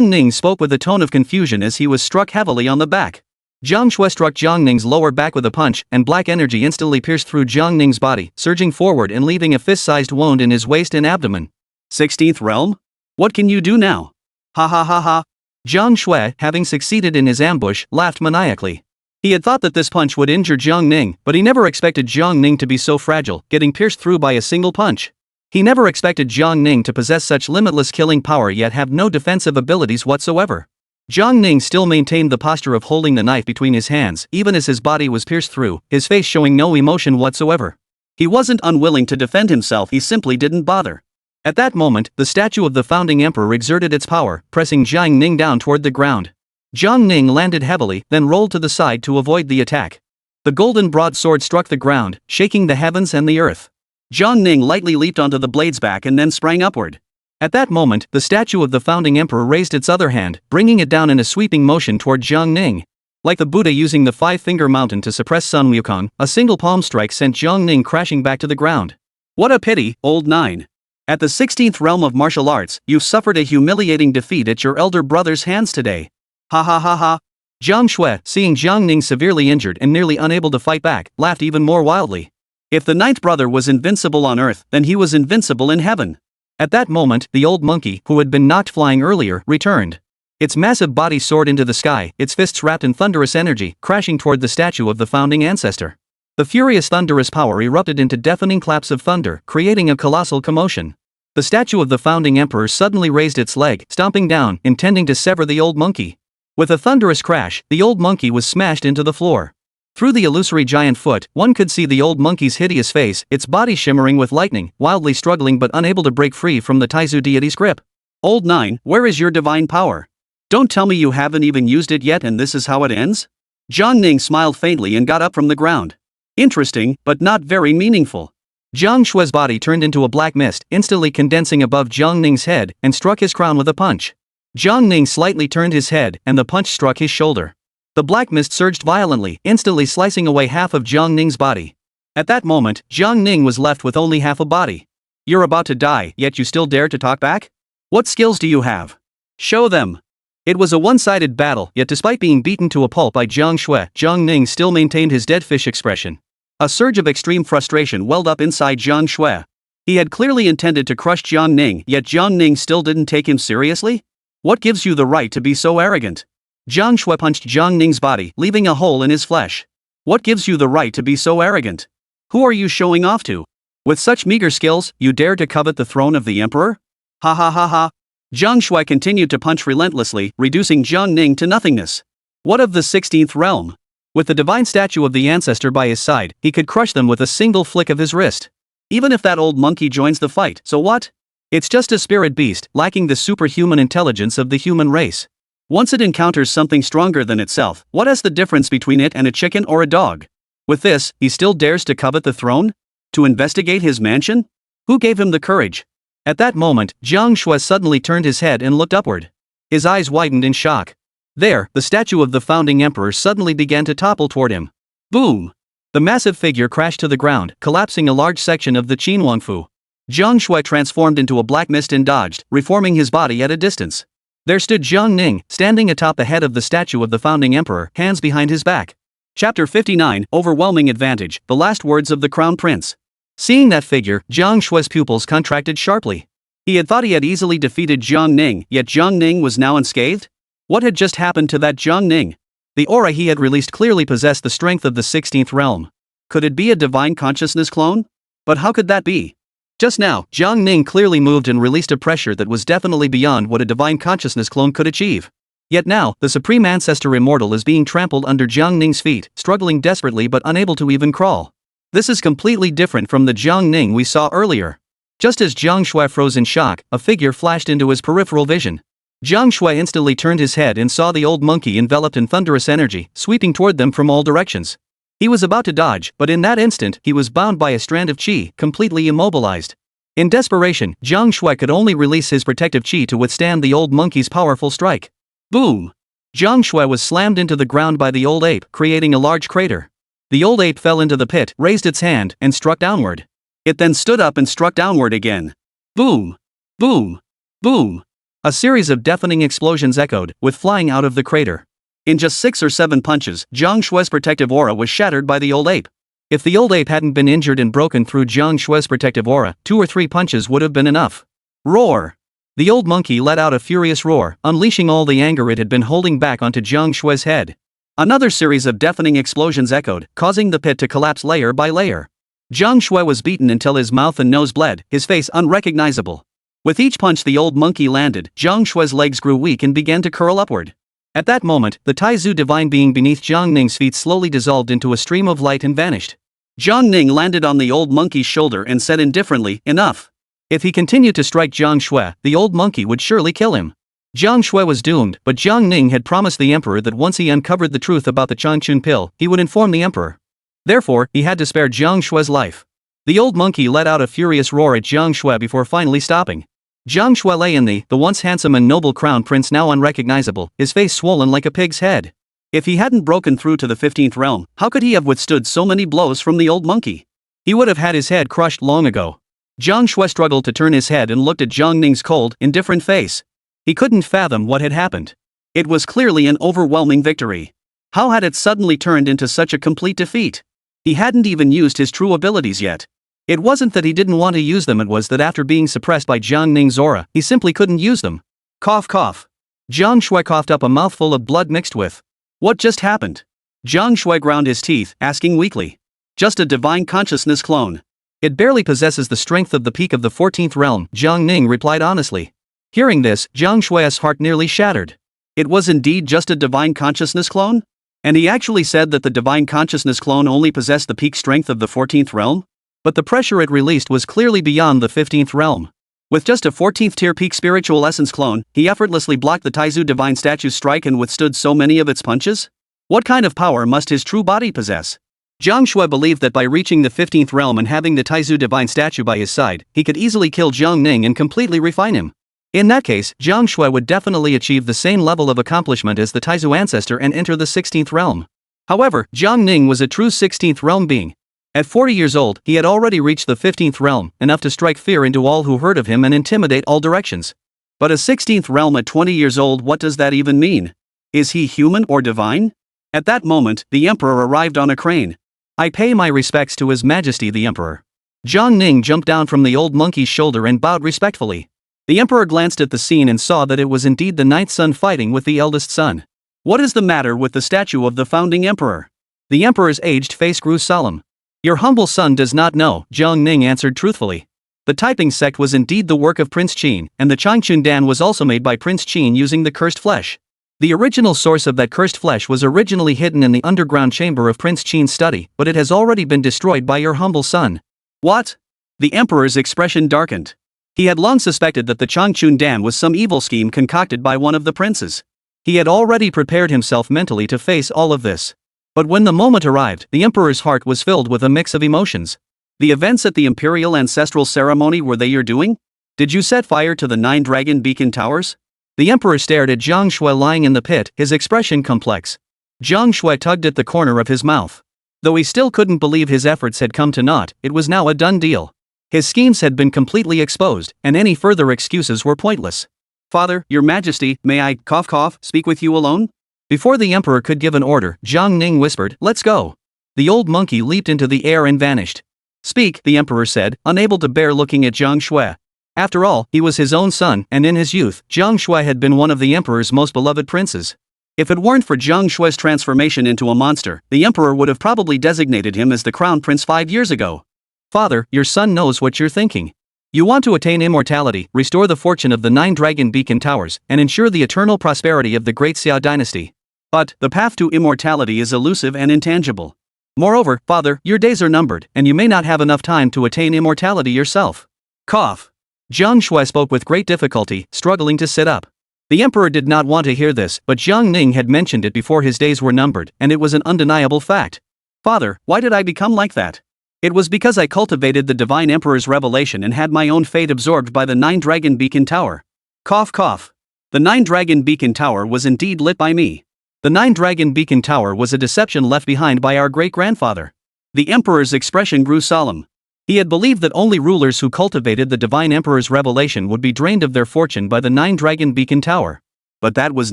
A: Ning spoke with a tone of confusion as he was struck heavily on the back. Jiang Shui struck Jiang Ning's lower back with a punch, and black energy instantly pierced through Jiang Ning's body, surging forward and leaving a fist-sized wound in his waist and abdomen. 16th realm? What can you do now? Ha ha ha ha. Jiang Shui, having succeeded in his ambush, laughed maniacally. He had thought that this punch would injure Jiang Ning, but he never expected Jiang Ning to be so fragile, getting pierced through by a single punch. He never expected Jiang Ning to possess such limitless killing power yet have no defensive abilities whatsoever. Jiang Ning still maintained the posture of holding the knife between his hands, even as his body was pierced through, his face showing no emotion whatsoever. He wasn't unwilling to defend himself, he simply didn't bother. At that moment, the statue of the founding emperor exerted its power, pressing Jiang Ning down toward the ground. Jiang Ning landed heavily, then rolled to the side to avoid the attack. The golden broadsword struck the ground, shaking the heavens and the earth. Jiang Ning lightly leaped onto the blade's back and then sprang upward. At that moment, the statue of the founding emperor raised its other hand, bringing it down in a sweeping motion toward Jiang Ning. Like the Buddha using the 5-finger mountain to suppress Sun Wukong, a single palm strike sent Jiang Ning crashing back to the ground. What a pity, Old Nine. At the 16th realm of martial arts, you suffered a humiliating defeat at your elder brother's hands today. Ha ha ha ha. Jiang Shui, seeing Jiang Ning severely injured and nearly unable to fight back, laughed even more wildly. If the ninth brother was invincible on earth, then he was invincible in heaven. At that moment, the old monkey, who had been knocked flying earlier, returned. Its massive body soared into the sky, its fists wrapped in thunderous energy, crashing toward the statue of the founding ancestor. The furious thunderous power erupted into deafening claps of thunder, creating a colossal commotion. The statue of the founding emperor suddenly raised its leg, stomping down, intending to sever the old monkey. With a thunderous crash, the old monkey was smashed into the floor. Through the illusory giant foot, one could see the old monkey's hideous face, its body shimmering with lightning, wildly struggling but unable to break free from the Taizu deity's grip. Old Nine, where is your divine power? Don't tell me you haven't even used it yet and this is how it ends? Jiang Ning smiled faintly and got up from the ground. Interesting, but not very meaningful. Jiang Shui's body turned into a black mist, instantly condensing above Jiang Ning's head, and struck his crown with a punch. Jiang Ning slightly turned his head, and the punch struck his shoulder. The black mist surged violently, instantly slicing away half of Jiang Ning's body. At that moment, Jiang Ning was left with only half a body. You're about to die, yet you still dare to talk back? What skills do you have? Show them. It was a one-sided battle, yet despite being beaten to a pulp by Jiang Shui, Jiang Ning still maintained his dead fish expression. A surge of extreme frustration welled up inside Jiang Shui. He had clearly intended to crush Jiang Ning, yet Jiang Ning still didn't take him seriously? What gives you the right to be so arrogant? Jiang Shui punched Jiang Ning's body, leaving a hole in his flesh. What gives you the right to be so arrogant? Who are you showing off to? With such meager skills, you dare to covet the throne of the emperor? Ha ha ha ha. Jiang Shui continued to punch relentlessly, reducing Jiang Ning to nothingness. What of the 16th realm? With the divine statue of the ancestor by his side, he could crush them with a single flick of his wrist. Even if that old monkey joins the fight, so what? It's just a spirit beast, lacking the superhuman intelligence of the human race. Once it encounters something stronger than itself, what is the difference between it and a chicken or a dog? With this, he still dares to covet the throne? To investigate his mansion? Who gave him the courage? At that moment, Jiang Shui suddenly turned his head and looked upward. His eyes widened in shock. There, the statue of the founding emperor suddenly began to topple toward him. Boom! The massive figure crashed to the ground, collapsing a large section of the Qin Wangfu. Jiang Shui transformed into a black mist and dodged, reforming his body at a distance. There stood Jiang Ning, standing atop the head of the statue of the founding emperor, hands behind his back. Chapter 59, Overwhelming Advantage, the last words of the Crown Prince. Seeing that figure, Jiang Shui's pupils contracted sharply. He had thought he had easily defeated Jiang Ning, yet Jiang Ning was now unscathed? What had just happened to that Jiang Ning? The aura he had released clearly possessed the strength of the 16th realm. Could it be a divine consciousness clone? But how could that be? Just now, Jiang Ning clearly moved and released a pressure that was definitely beyond what a divine consciousness clone could achieve. Yet now, the Supreme Ancestor Immortal is being trampled under Jiang Ning's feet, struggling desperately but unable to even crawl. This is completely different from the Jiang Ning we saw earlier. Just as Jiang Shui froze in shock, a figure flashed into his peripheral vision. Jiang Shui instantly turned his head and saw the old monkey enveloped in thunderous energy, sweeping toward them from all directions. He was about to dodge, but in that instant, he was bound by a strand of qi, completely immobilized. In desperation, Jiang Shui could only release his protective qi to withstand the old monkey's powerful strike. Boom! Jiang Shui was slammed into the ground by the old ape, creating a large crater. The old ape fell into the pit, raised its hand, and struck downward. It then stood up and struck downward again. Boom! Boom! Boom! A series of deafening explosions echoed, with flying out of the crater. In just 6 or 7 punches, Jiang Shui's protective aura was shattered by the old ape. If the old ape hadn't been injured and broken through Jiang Shui's protective aura, 2 or 3 punches would have been enough. Roar! The old monkey let out a furious roar, unleashing all the anger it had been holding back onto Jiang Shui's head. Another series of deafening explosions echoed, causing the pit to collapse layer by layer. Jiang Shui was beaten until his mouth and nose bled, his face unrecognizable. With each punch the old monkey landed, Jiang Shui's legs grew weak and began to curl upward. At that moment, the Taizu divine being beneath Jiang Ning's feet slowly dissolved into a stream of light and vanished. Jiang Ning landed on the old monkey's shoulder and said indifferently, "Enough." If he continued to strike Jiang Shui, the old monkey would surely kill him. Jiang Shui was doomed, but Jiang Ning had promised the emperor that once he uncovered the truth about the Changchun pill, he would inform the emperor. Therefore, he had to spare Jiang Shui's life. The old monkey let out a furious roar at Jiang Shui before finally stopping. Jiang Shui lay in the once handsome and noble crown prince now unrecognizable, his face swollen like a pig's head. If he hadn't broken through to the 15th realm, how could he have withstood so many blows from the old monkey? He would have had his head crushed long ago. Jiang Shui struggled to turn his head and looked at Jiang Ning's cold, indifferent face. He couldn't fathom what had happened. It was clearly an overwhelming victory. How had it suddenly turned into such a complete defeat? He hadn't even used his true abilities yet. It wasn't that he didn't want to use them, it was that after being suppressed by Jiang Ning's aura, he simply couldn't use them. Cough cough. Jiang Shui coughed up a mouthful of blood mixed with. What just happened? Jiang Shui ground his teeth, asking weakly. Just a divine consciousness clone. It barely possesses the strength of the peak of the 14th realm, Jiang Ning replied honestly. Hearing this, Jiang Shui's heart nearly shattered. It was indeed just a divine consciousness clone? And he actually said that the divine consciousness clone only possessed the peak strength of the 14th realm? But the pressure it released was clearly beyond the 15th realm. With just a 14th tier peak spiritual essence clone, he effortlessly blocked the Taizu divine statue's strike and withstood so many of its punches? What kind of power must his true body possess? Jiang Shui believed that by reaching the 15th realm and having the Taizu divine statue by his side, he could easily kill Jiang Ning and completely refine him. In that case, Jiang Shui would definitely achieve the same level of accomplishment as the Taizu ancestor and enter the 16th realm. However, Jiang Ning was a true 16th realm being. At 40 years old, he had already reached the 15th realm, enough to strike fear into all who heard of him and intimidate all directions. But a 16th realm at 20 years old, what does that even mean? Is he human or divine? At that moment, the emperor arrived on a crane. I pay my respects to His Majesty the Emperor. Jiang Ning jumped down from the old monkey's shoulder and bowed respectfully. The emperor glanced at the scene and saw that it was indeed the ninth son fighting with the eldest son. What is the matter with the statue of the founding emperor? The emperor's aged face grew solemn. Your humble son does not know, Jiang Ning answered truthfully. The typing sect was indeed the work of Prince Qin, and the Changchun Dan was also made by Prince Qin using the cursed flesh. The original source of that cursed flesh was originally hidden in the underground chamber of Prince Qin's study, but it has already been destroyed by your humble son. What? The emperor's expression darkened. He had long suspected that the Changchun Dan was some evil scheme concocted by one of the princes. He had already prepared himself mentally to face all of this. But when the moment arrived, the emperor's heart was filled with a mix of emotions. The events at the imperial ancestral ceremony, were they your doing? Did you set fire to the 9 dragon beacon towers? The emperor stared at Jiang Shui lying in the pit, his expression complex. Jiang Shui tugged at the corner of his mouth. Though he still couldn't believe his efforts had come to naught, it was now a done deal. His schemes had been completely exposed, and any further excuses were pointless. Father, your majesty, may I, cough cough, speak with you alone? Before the emperor could give an order, Jiang Ning whispered, let's go. The old monkey leaped into the air and vanished. Speak, the emperor said, unable to bear looking at Jiang Shui. After all, he was his own son, and in his youth, Jiang Shui had been one of the emperor's most beloved princes. If it weren't for Jiang Shui's transformation into a monster, the emperor would have probably designated him as the crown prince 5 years ago. Father, your son knows what you're thinking. You want to attain immortality, restore the fortune of the 9 dragon beacon towers, and ensure the eternal prosperity of the great Xia dynasty. But, the path to immortality is elusive and intangible. Moreover, father, your days are numbered, and you may not have enough time to attain immortality yourself. Cough. Jiang Shui spoke with great difficulty, struggling to sit up. The emperor did not want to hear this, but Jiang Ning had mentioned it before his days were numbered, and it was an undeniable fact. Father, why did I become like that? It was because I cultivated the divine emperor's revelation and had my own fate absorbed by the 9 dragon beacon tower. Cough cough. The 9 dragon beacon tower was indeed lit by me. The 9 dragon beacon tower was a deception left behind by our great-grandfather. The emperor's expression grew solemn. He had believed that only rulers who cultivated the divine emperor's revelation would be drained of their fortune by the 9 dragon beacon tower. But that was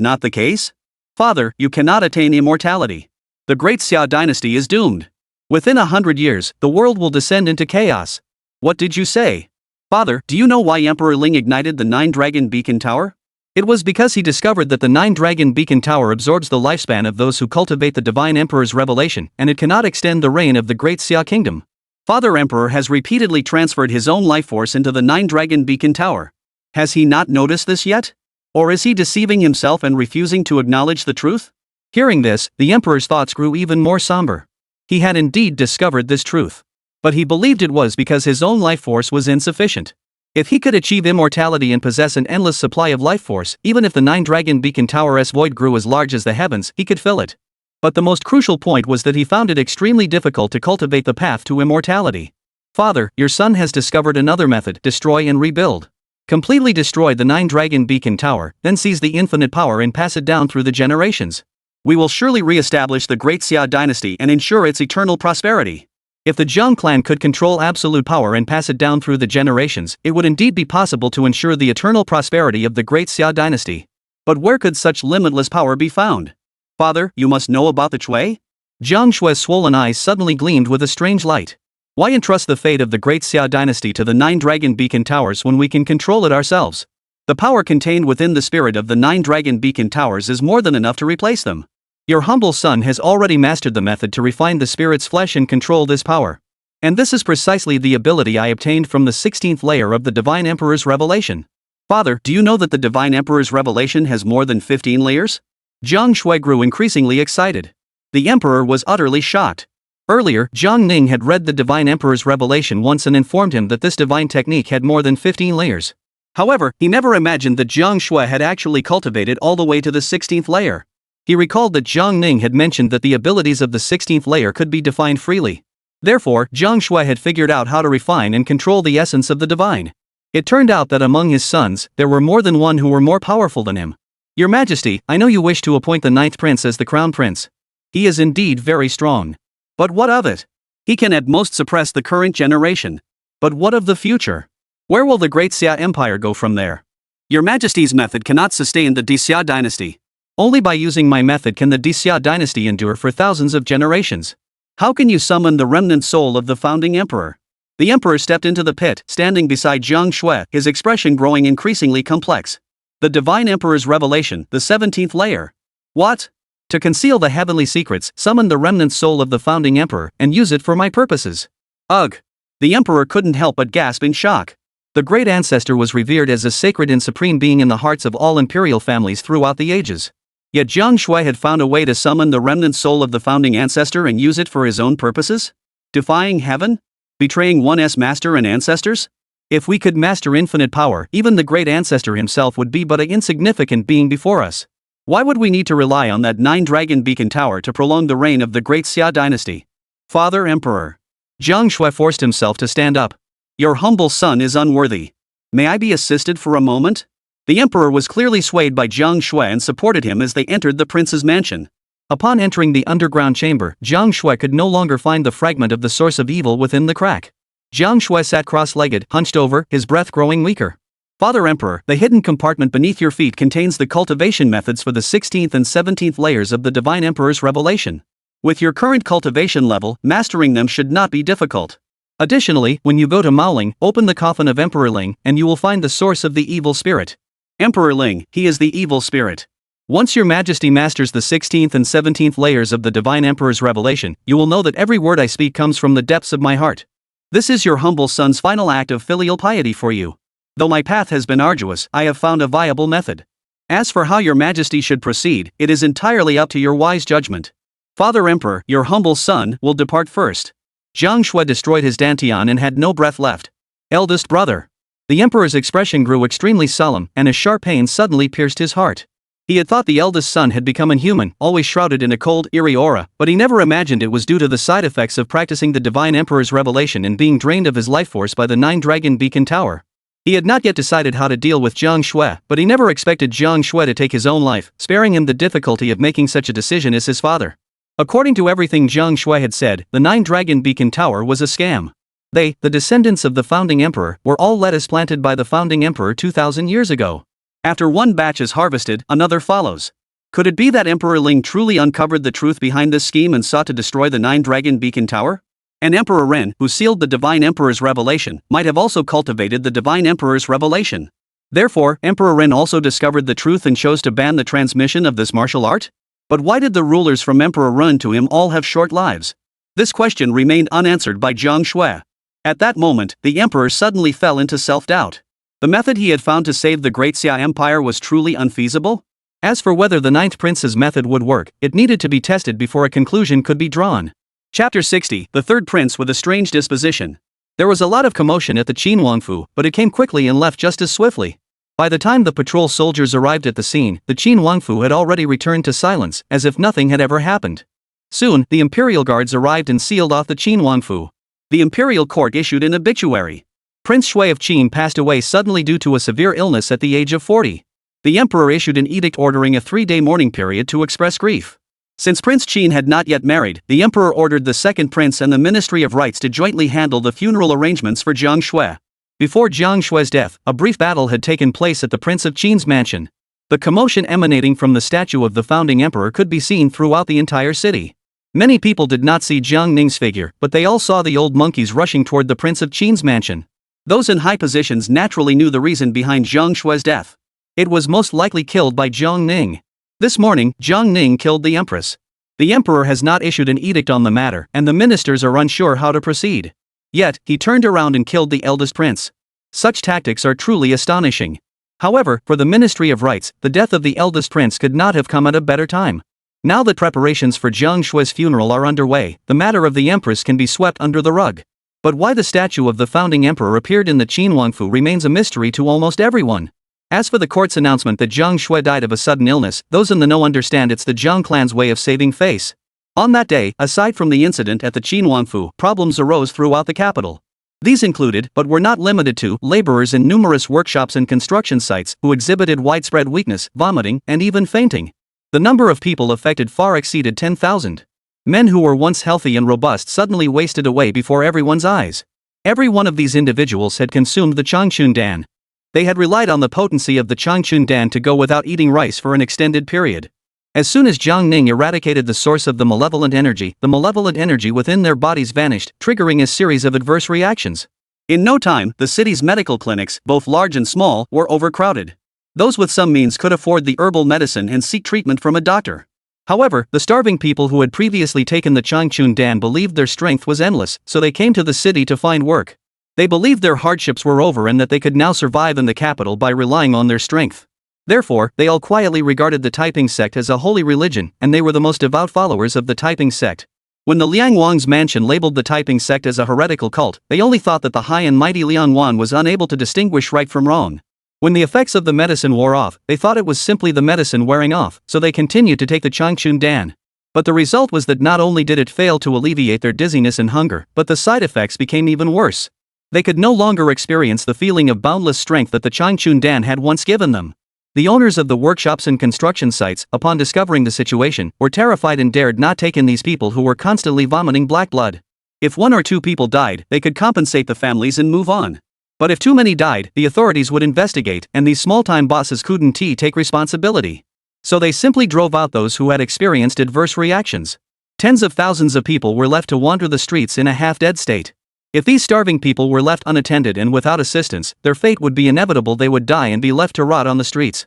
A: not the case? Father, you cannot attain immortality. The great Xia dynasty is doomed. Within 100 years, the world will descend into chaos. What did you say? Father, do you know why Emperor Ling ignited the 9 dragon beacon tower? It was because he discovered that the 9 dragon beacon tower absorbs the lifespan of those who cultivate the divine emperor's revelation, and it cannot extend the reign of the great Xia kingdom. Father Emperor has repeatedly transferred his own life force into the 9 dragon beacon tower. Has he not noticed this yet? Or is he deceiving himself and refusing to acknowledge the truth? Hearing this, the emperor's thoughts grew even more somber. He had indeed discovered this truth. But he believed it was because his own life force was insufficient. If he could achieve immortality and possess an endless supply of life force, even if the 9 dragon beacon tower's void grew as large as the heavens, he could fill it. But the most crucial point was that he found it extremely difficult to cultivate the path to immortality. Father, your son has discovered another method: destroy and rebuild. Completely destroy the 9 dragon beacon tower, then seize the infinite power and pass it down through the generations. We will surely re-establish the great Xia dynasty and ensure its eternal prosperity. If the Zhang clan could control absolute power and pass it down through the generations, it would indeed be possible to ensure the eternal prosperity of the great Xia dynasty. But where could such limitless power be found? Father, you must know about the Chui? Jiang Shui's swollen eyes suddenly gleamed with a strange light. Why entrust the fate of the great Xia dynasty to the 9 dragon beacon towers when we can control it ourselves? The power contained within the spirit of the 9 dragon beacon towers is more than enough to replace them. Your humble son has already mastered the method to refine the spirit's flesh and control this power. And this is precisely the ability I obtained from the 16th layer of the Divine Emperor's revelation. Father, do you know that the Divine Emperor's revelation has more than 15 layers? Jiang Shui grew increasingly excited. The Emperor was utterly shocked. Earlier, Jiang Ning had read the Divine Emperor's revelation once and informed him that this divine technique had more than 15 layers. However, he never imagined that Jiang Shui had actually cultivated all the way to the 16th layer. He recalled that Jiang Ning had mentioned that the abilities of the 16th layer could be defined freely. Therefore, Jiang Shui had figured out how to refine and control the essence of the divine. It turned out that among his sons, there were more than one who were more powerful than him. Your Majesty, I know you wish to appoint the 9th prince as the crown prince. He is indeed very strong. But what of it? He can at most suppress the current generation. But what of the future? Where will the great Xia Empire go from there? Your Majesty's method cannot sustain the Xia dynasty. Only by using my method can the Xia dynasty endure for thousands of generations. How can you summon the remnant soul of the founding emperor? The emperor stepped into the pit, standing beside Jiang Shui, his expression growing increasingly complex. The divine emperor's revelation, the 17th layer. What? To conceal the heavenly secrets, summon the remnant soul of the founding emperor, and use it for my purposes. Ugh! The emperor couldn't help but gasp in shock. The great ancestor was revered as a sacred and supreme being in the hearts of all imperial families throughout the ages. Yet Jiang Shui had found a way to summon the remnant soul of the founding ancestor and use it for his own purposes? Defying heaven? Betraying one's master and ancestors? If we could master infinite power, even the great ancestor himself would be but an insignificant being before us. Why would we need to rely on that 9 dragon beacon tower to prolong the reign of the great Xia dynasty? Father Emperor. Jiang Shui forced himself to stand up. Your humble son is unworthy. May I be assisted for a moment? The emperor was clearly swayed by Jiang Shui and supported him as they entered the prince's mansion. Upon entering the underground chamber, Jiang Shui could no longer find the fragment of the source of evil within the crack. Jiang Shui sat cross-legged, hunched over, his breath growing weaker. Father Emperor, the hidden compartment beneath your feet contains the cultivation methods for the 16th and 17th layers of the Divine Emperor's revelation. With your current cultivation level, mastering them should not be difficult. Additionally, when you go to Maoling, open the coffin of Emperor Ling and you will find the source of the evil spirit. Emperor Ling, he is the evil spirit. Once your Majesty masters the 16th and 17th layers of the Divine Emperor's revelation, you will know that every word I speak comes from the depths of my heart. This is your humble son's final act of filial piety for you. Though my path has been arduous, I have found a viable method. As for how your Majesty should proceed, it is entirely up to your wise judgment. Father Emperor, your humble son, will depart first. Jiang Shui destroyed his dantian and had no breath left. Eldest brother. The emperor's expression grew extremely solemn, and a sharp pain suddenly pierced his heart. He had thought the eldest son had become inhuman, always shrouded in a cold, eerie aura, but he never imagined it was due to the side effects of practicing the Divine Emperor's revelation and being drained of his life force by the 9 dragon beacon tower. He had not yet decided how to deal with Jiang Shui, but he never expected Jiang Shui to take his own life, sparing him the difficulty of making such a decision as his father. According to everything Jiang Shui had said, the 9 dragon beacon tower was a scam. They, the descendants of the founding emperor, were all lettuce planted by the founding emperor 2,000 years ago. After one batch is harvested, another follows. Could it be that Emperor Ling truly uncovered the truth behind this scheme and sought to destroy the 9 dragon beacon tower? And Emperor Ren, who sealed the Divine Emperor's revelation, might have also cultivated the Divine Emperor's revelation. Therefore, Emperor Ren also discovered the truth and chose to ban the transmission of this martial art? But why did the rulers from Emperor Ren to him all have short lives? This question remained unanswered by Jiang Shui. At that moment, the emperor suddenly fell into self-doubt. The method he had found to save the great Xia Empire was truly unfeasible? As for whether the 9th prince's method would work, it needed to be tested before a conclusion could be drawn. Chapter 60, the 3rd prince with a strange disposition. There was a lot of commotion at the Qin Wangfu, but it came quickly and left just as swiftly. By the time the patrol soldiers arrived at the scene, the Qin Wangfu had already returned to silence, as if nothing had ever happened. Soon, the imperial guards arrived and sealed off the Qin Wangfu. The imperial court issued an obituary. Prince Shui of Qin passed away suddenly due to a severe illness at the age of 40. The emperor issued an edict ordering a 3-day mourning period to express grief. Since Prince Qin had not yet married, the emperor ordered the 2nd prince and the Ministry of Rites to jointly handle the funeral arrangements for Jiang Shui. Before Jiang Shui's death, a brief battle had taken place at the Prince of Qin's mansion. The commotion emanating from the statue of the founding emperor could be seen throughout the entire city. Many people did not see Jiang Ning's figure, but they all saw the old monkeys rushing toward the Prince of Qin's mansion. Those in high positions naturally knew the reason behind Jiang Shue's death. It was most likely killed by Jiang Ning. This morning, Jiang Ning killed the empress. The emperor has not issued an edict on the matter, and the ministers are unsure how to proceed. Yet, he turned around and killed the eldest prince. Such tactics are truly astonishing. However, for the Ministry of Rites, the death of the eldest prince could not have come at a better time. Now that preparations for Jiang Shue's funeral are underway, the matter of the empress can be swept under the rug. But why the statue of the founding emperor appeared in the Qinhuangfu remains a mystery to almost everyone. As for the court's announcement that Jiang Shui died of a sudden illness, those in the know understand it's the Jiang clan's way of saving face. On that day, aside from the incident at the Qinhuangfu, problems arose throughout the capital. These included, but were not limited to, laborers in numerous workshops and construction sites who exhibited widespread weakness, vomiting, and even fainting. The number of people affected far exceeded 10,000. Men who were once healthy and robust suddenly wasted away before everyone's eyes. Every one of these individuals had consumed the Changchun Dan. They had relied on the potency of the Changchun Dan to go without eating rice for an extended period. As soon as Jiang Ning eradicated the source of the malevolent energy within their bodies vanished, triggering a series of adverse reactions. In no time, the city's medical clinics, both large and small, were overcrowded. Those with some means could afford the herbal medicine and seek treatment from a doctor. However, the starving people who had previously taken the Changchun Dan believed their strength was endless, so they came to the city to find work. They believed their hardships were over and that they could now survive in the capital by relying on their strength. Therefore, they all quietly regarded the Taiping sect as a holy religion, and they were the most devout followers of the Taiping sect. When the Liang Wang's mansion labeled the Taiping sect as a heretical cult, they only thought that the high and mighty Liang Wan was unable to distinguish right from wrong. When the effects of the medicine wore off, they thought it was simply the medicine wearing off, so they continued to take the Changchun Dan. But the result was that not only did it fail to alleviate their dizziness and hunger, but the side effects became even worse. They could no longer experience the feeling of boundless strength that the Changchun Dan had once given them. The owners of the workshops and construction sites, upon discovering the situation, were terrified and dared not take in these people who were constantly vomiting black blood. If 1 or 2 people died, they could compensate the families and move on. But if too many died, the authorities would investigate, and these small-time bosses couldn't take responsibility. So they simply drove out those who had experienced adverse reactions. Tens of thousands of people were left to wander the streets in a half-dead state. If these starving people were left unattended and without assistance, their fate would be inevitable. They would die and be left to rot on the streets.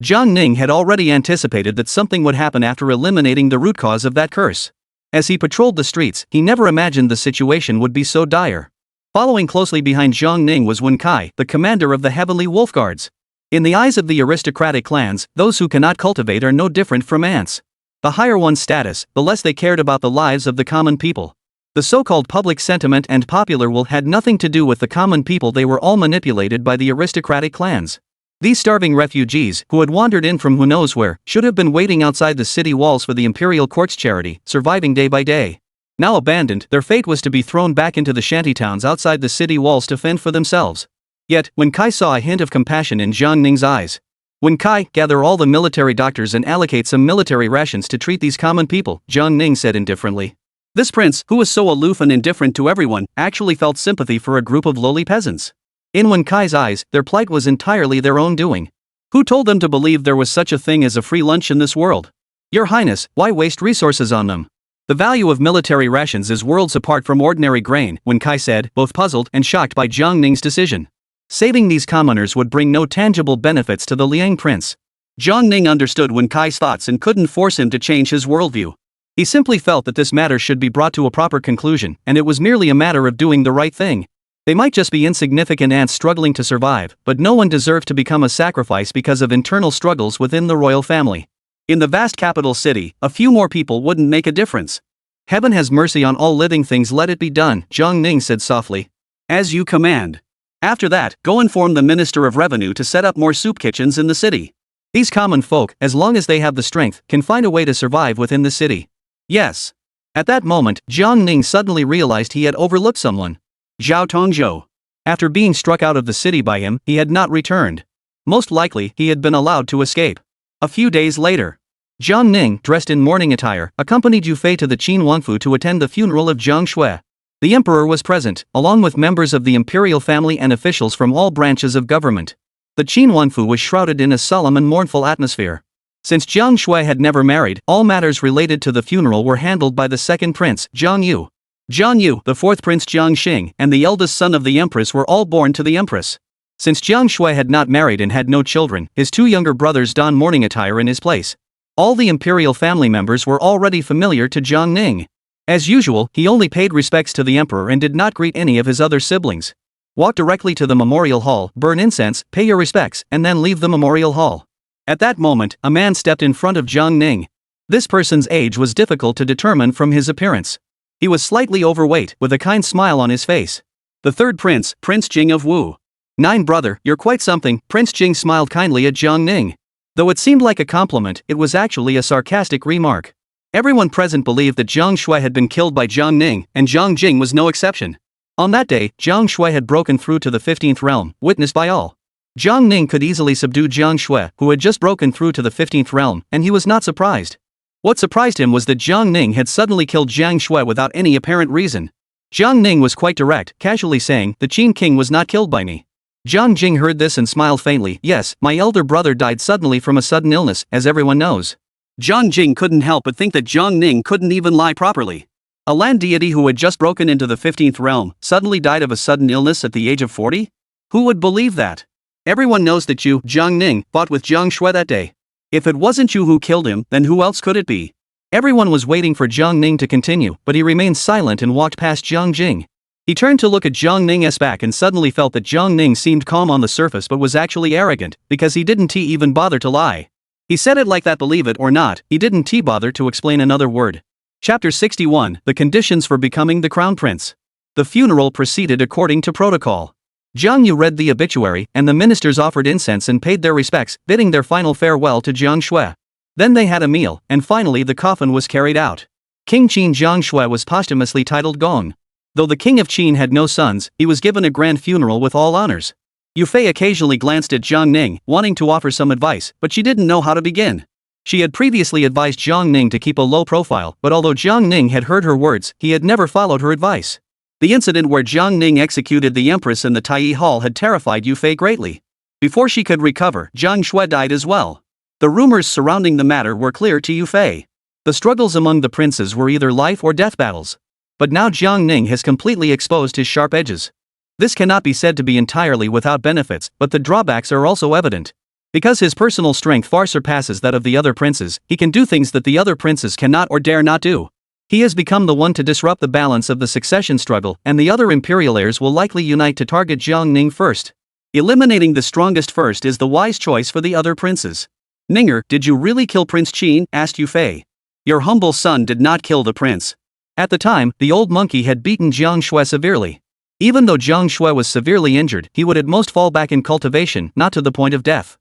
A: Jiang Ning had already anticipated that something would happen after eliminating the root cause of that curse. As he patrolled the streets, he never imagined the situation would be so dire. Following closely behind Jiang Ning was Wen Kai, the commander of the Heavenly Wolf Guards. In the eyes of the aristocratic clans, those who cannot cultivate are no different from ants. The higher one's status, the less they cared about the lives of the common people. The so-called public sentiment and popular will had nothing to do with the common people. They were all manipulated by the aristocratic clans. These starving refugees, who had wandered in from who knows where, should have been waiting outside the city walls for the imperial court's charity, surviving day by day. Now abandoned, their fate was to be thrown back into the shantytowns outside the city walls to fend for themselves. Yet, Wen Kai saw a hint of compassion in Jiang Ning's eyes. Wen Kai, gather all the military doctors and allocate some military rations to treat these common people, Jiang Ning said indifferently. This prince, who was so aloof and indifferent to everyone, actually felt sympathy for a group of lowly peasants. In Wen Kai's eyes, their plight was entirely their own doing. Who told them to believe there was such a thing as a free lunch in this world? Your Highness, why waste resources on them? The value of military rations is worlds apart from ordinary grain, Wen Kai said, both puzzled and shocked by Jiang Ning's decision. Saving these commoners would bring no tangible benefits to the Liang prince. Jiang Ning understood Wen Kai's thoughts and couldn't force him to change his worldview. He simply felt that this matter should be brought to a proper conclusion, and it was merely a matter of doing the right thing. They might just be insignificant ants struggling to survive, but no one deserved to become a sacrifice because of internal struggles within the royal family. In the vast capital city, a few more people wouldn't make a difference. Heaven has mercy on all living things, let it be done, Jiang Ning said softly. As you command. After that, go inform the Minister of Revenue to set up more soup kitchens in the city. These common folk, as long as they have the strength, can find a way to survive within the city. Yes. At that moment, Jiang Ning suddenly realized he had overlooked someone. Zhao Tongzhou. After being struck out of the city by him, he had not returned. Most likely, he had been allowed to escape. A few days later, Jiang Ning, dressed in mourning attire, accompanied Yu Fei to the Qinhuangfu to attend the funeral of Jiang Shui. The emperor was present, along with members of the imperial family and officials from all branches of government. The Qin Wanfu was shrouded in a solemn and mournful atmosphere. Since Jiang Shui had never married, all matters related to the funeral were handled by the second prince, Jiang Yu. Jiang Yu, the fourth prince Jiang Xing, and the eldest son of the empress were all born to the empress. Since Jiang Shui had not married and had no children, his two younger brothers donned mourning attire in his place. All the imperial family members were already familiar to Jiang Ning. As usual, he only paid respects to the emperor and did not greet any of his other siblings. Walk directly to the memorial hall, burn incense, pay your respects, and then leave the memorial hall. At that moment, a man stepped in front of Jiang Ning. This person's age was difficult to determine from his appearance. He was slightly overweight, with a kind smile on his face. The third prince, Prince Jing of Wu. "Nine brother, you're quite something," Prince Jing smiled kindly at Jiang Ning. Though it seemed like a compliment, it was actually a sarcastic remark. Everyone present believed that Jiang Shui had been killed by Jiang Ning, and Jiang Jing was no exception. On that day, Jiang Shui had broken through to the 15th realm, witnessed by all. Jiang Ning could easily subdue Jiang Shui, who had just broken through to the 15th realm, and he was not surprised. What surprised him was that Jiang Ning had suddenly killed Jiang Shui without any apparent reason. Jiang Ning was quite direct, casually saying, "The Qin king was not killed by me." Jiang Jing heard this and smiled faintly. "Yes, my elder brother died suddenly from a sudden illness, as everyone knows." Jiang Jing couldn't help but think that Jiang Ning couldn't even lie properly. A land deity who had just broken into the 15th realm suddenly died of a sudden illness at the age of 40? Who would believe that? Everyone knows that you, Jiang Ning, fought with Jiang Shui that day. If it wasn't you who killed him, then who else could it be? Everyone was waiting for Jiang Ning to continue, but he remained silent and walked past Jiang Jing. He turned to look at Jiang Ning's back and suddenly felt that Jiang Ning seemed calm on the surface but was actually arrogant, because he didn't even bother to lie. He said it like that, believe it or not, he didn't bother to explain another word. Chapter 61, The Conditions for Becoming the Crown Prince. The funeral proceeded according to protocol. Jiang Yu read the obituary, and the ministers offered incense and paid their respects, bidding their final farewell to Jiang Shui. Then they had a meal, and finally the coffin was carried out. King Qin Jiang Shui was posthumously titled Gong. Though the king of Qin had no sons, he was given a grand funeral with all honors. Yu Fei occasionally glanced at Jiang Ning, wanting to offer some advice, but she didn't know how to begin. She had previously advised Jiang Ning to keep a low profile, but although Jiang Ning had heard her words, he had never followed her advice. The incident where Jiang Ning executed the empress in the Tai Hall had terrified Yu Fei greatly. Before she could recover, Jiang Shui died as well. The rumors surrounding the matter were clear to Yu Fei. The struggles among the princes were either life or death battles. But now Jiang Ning has completely exposed his sharp edges. This cannot be said to be entirely without benefits, but the drawbacks are also evident. Because his personal strength far surpasses that of the other princes, he can do things that the other princes cannot or dare not do. He has become the one to disrupt the balance of the succession struggle, and the other imperial heirs will likely unite to target Jiang Ning first. Eliminating the strongest first is the wise choice for the other princes. "Ninger, did you really kill Prince Qin?" asked Yu Fei. "Your humble son did not kill the prince." At the time, the old monkey had beaten Jiang Shui severely. Even though Jiang Shui was severely injured, he would at most fall back in cultivation, not to the point of death.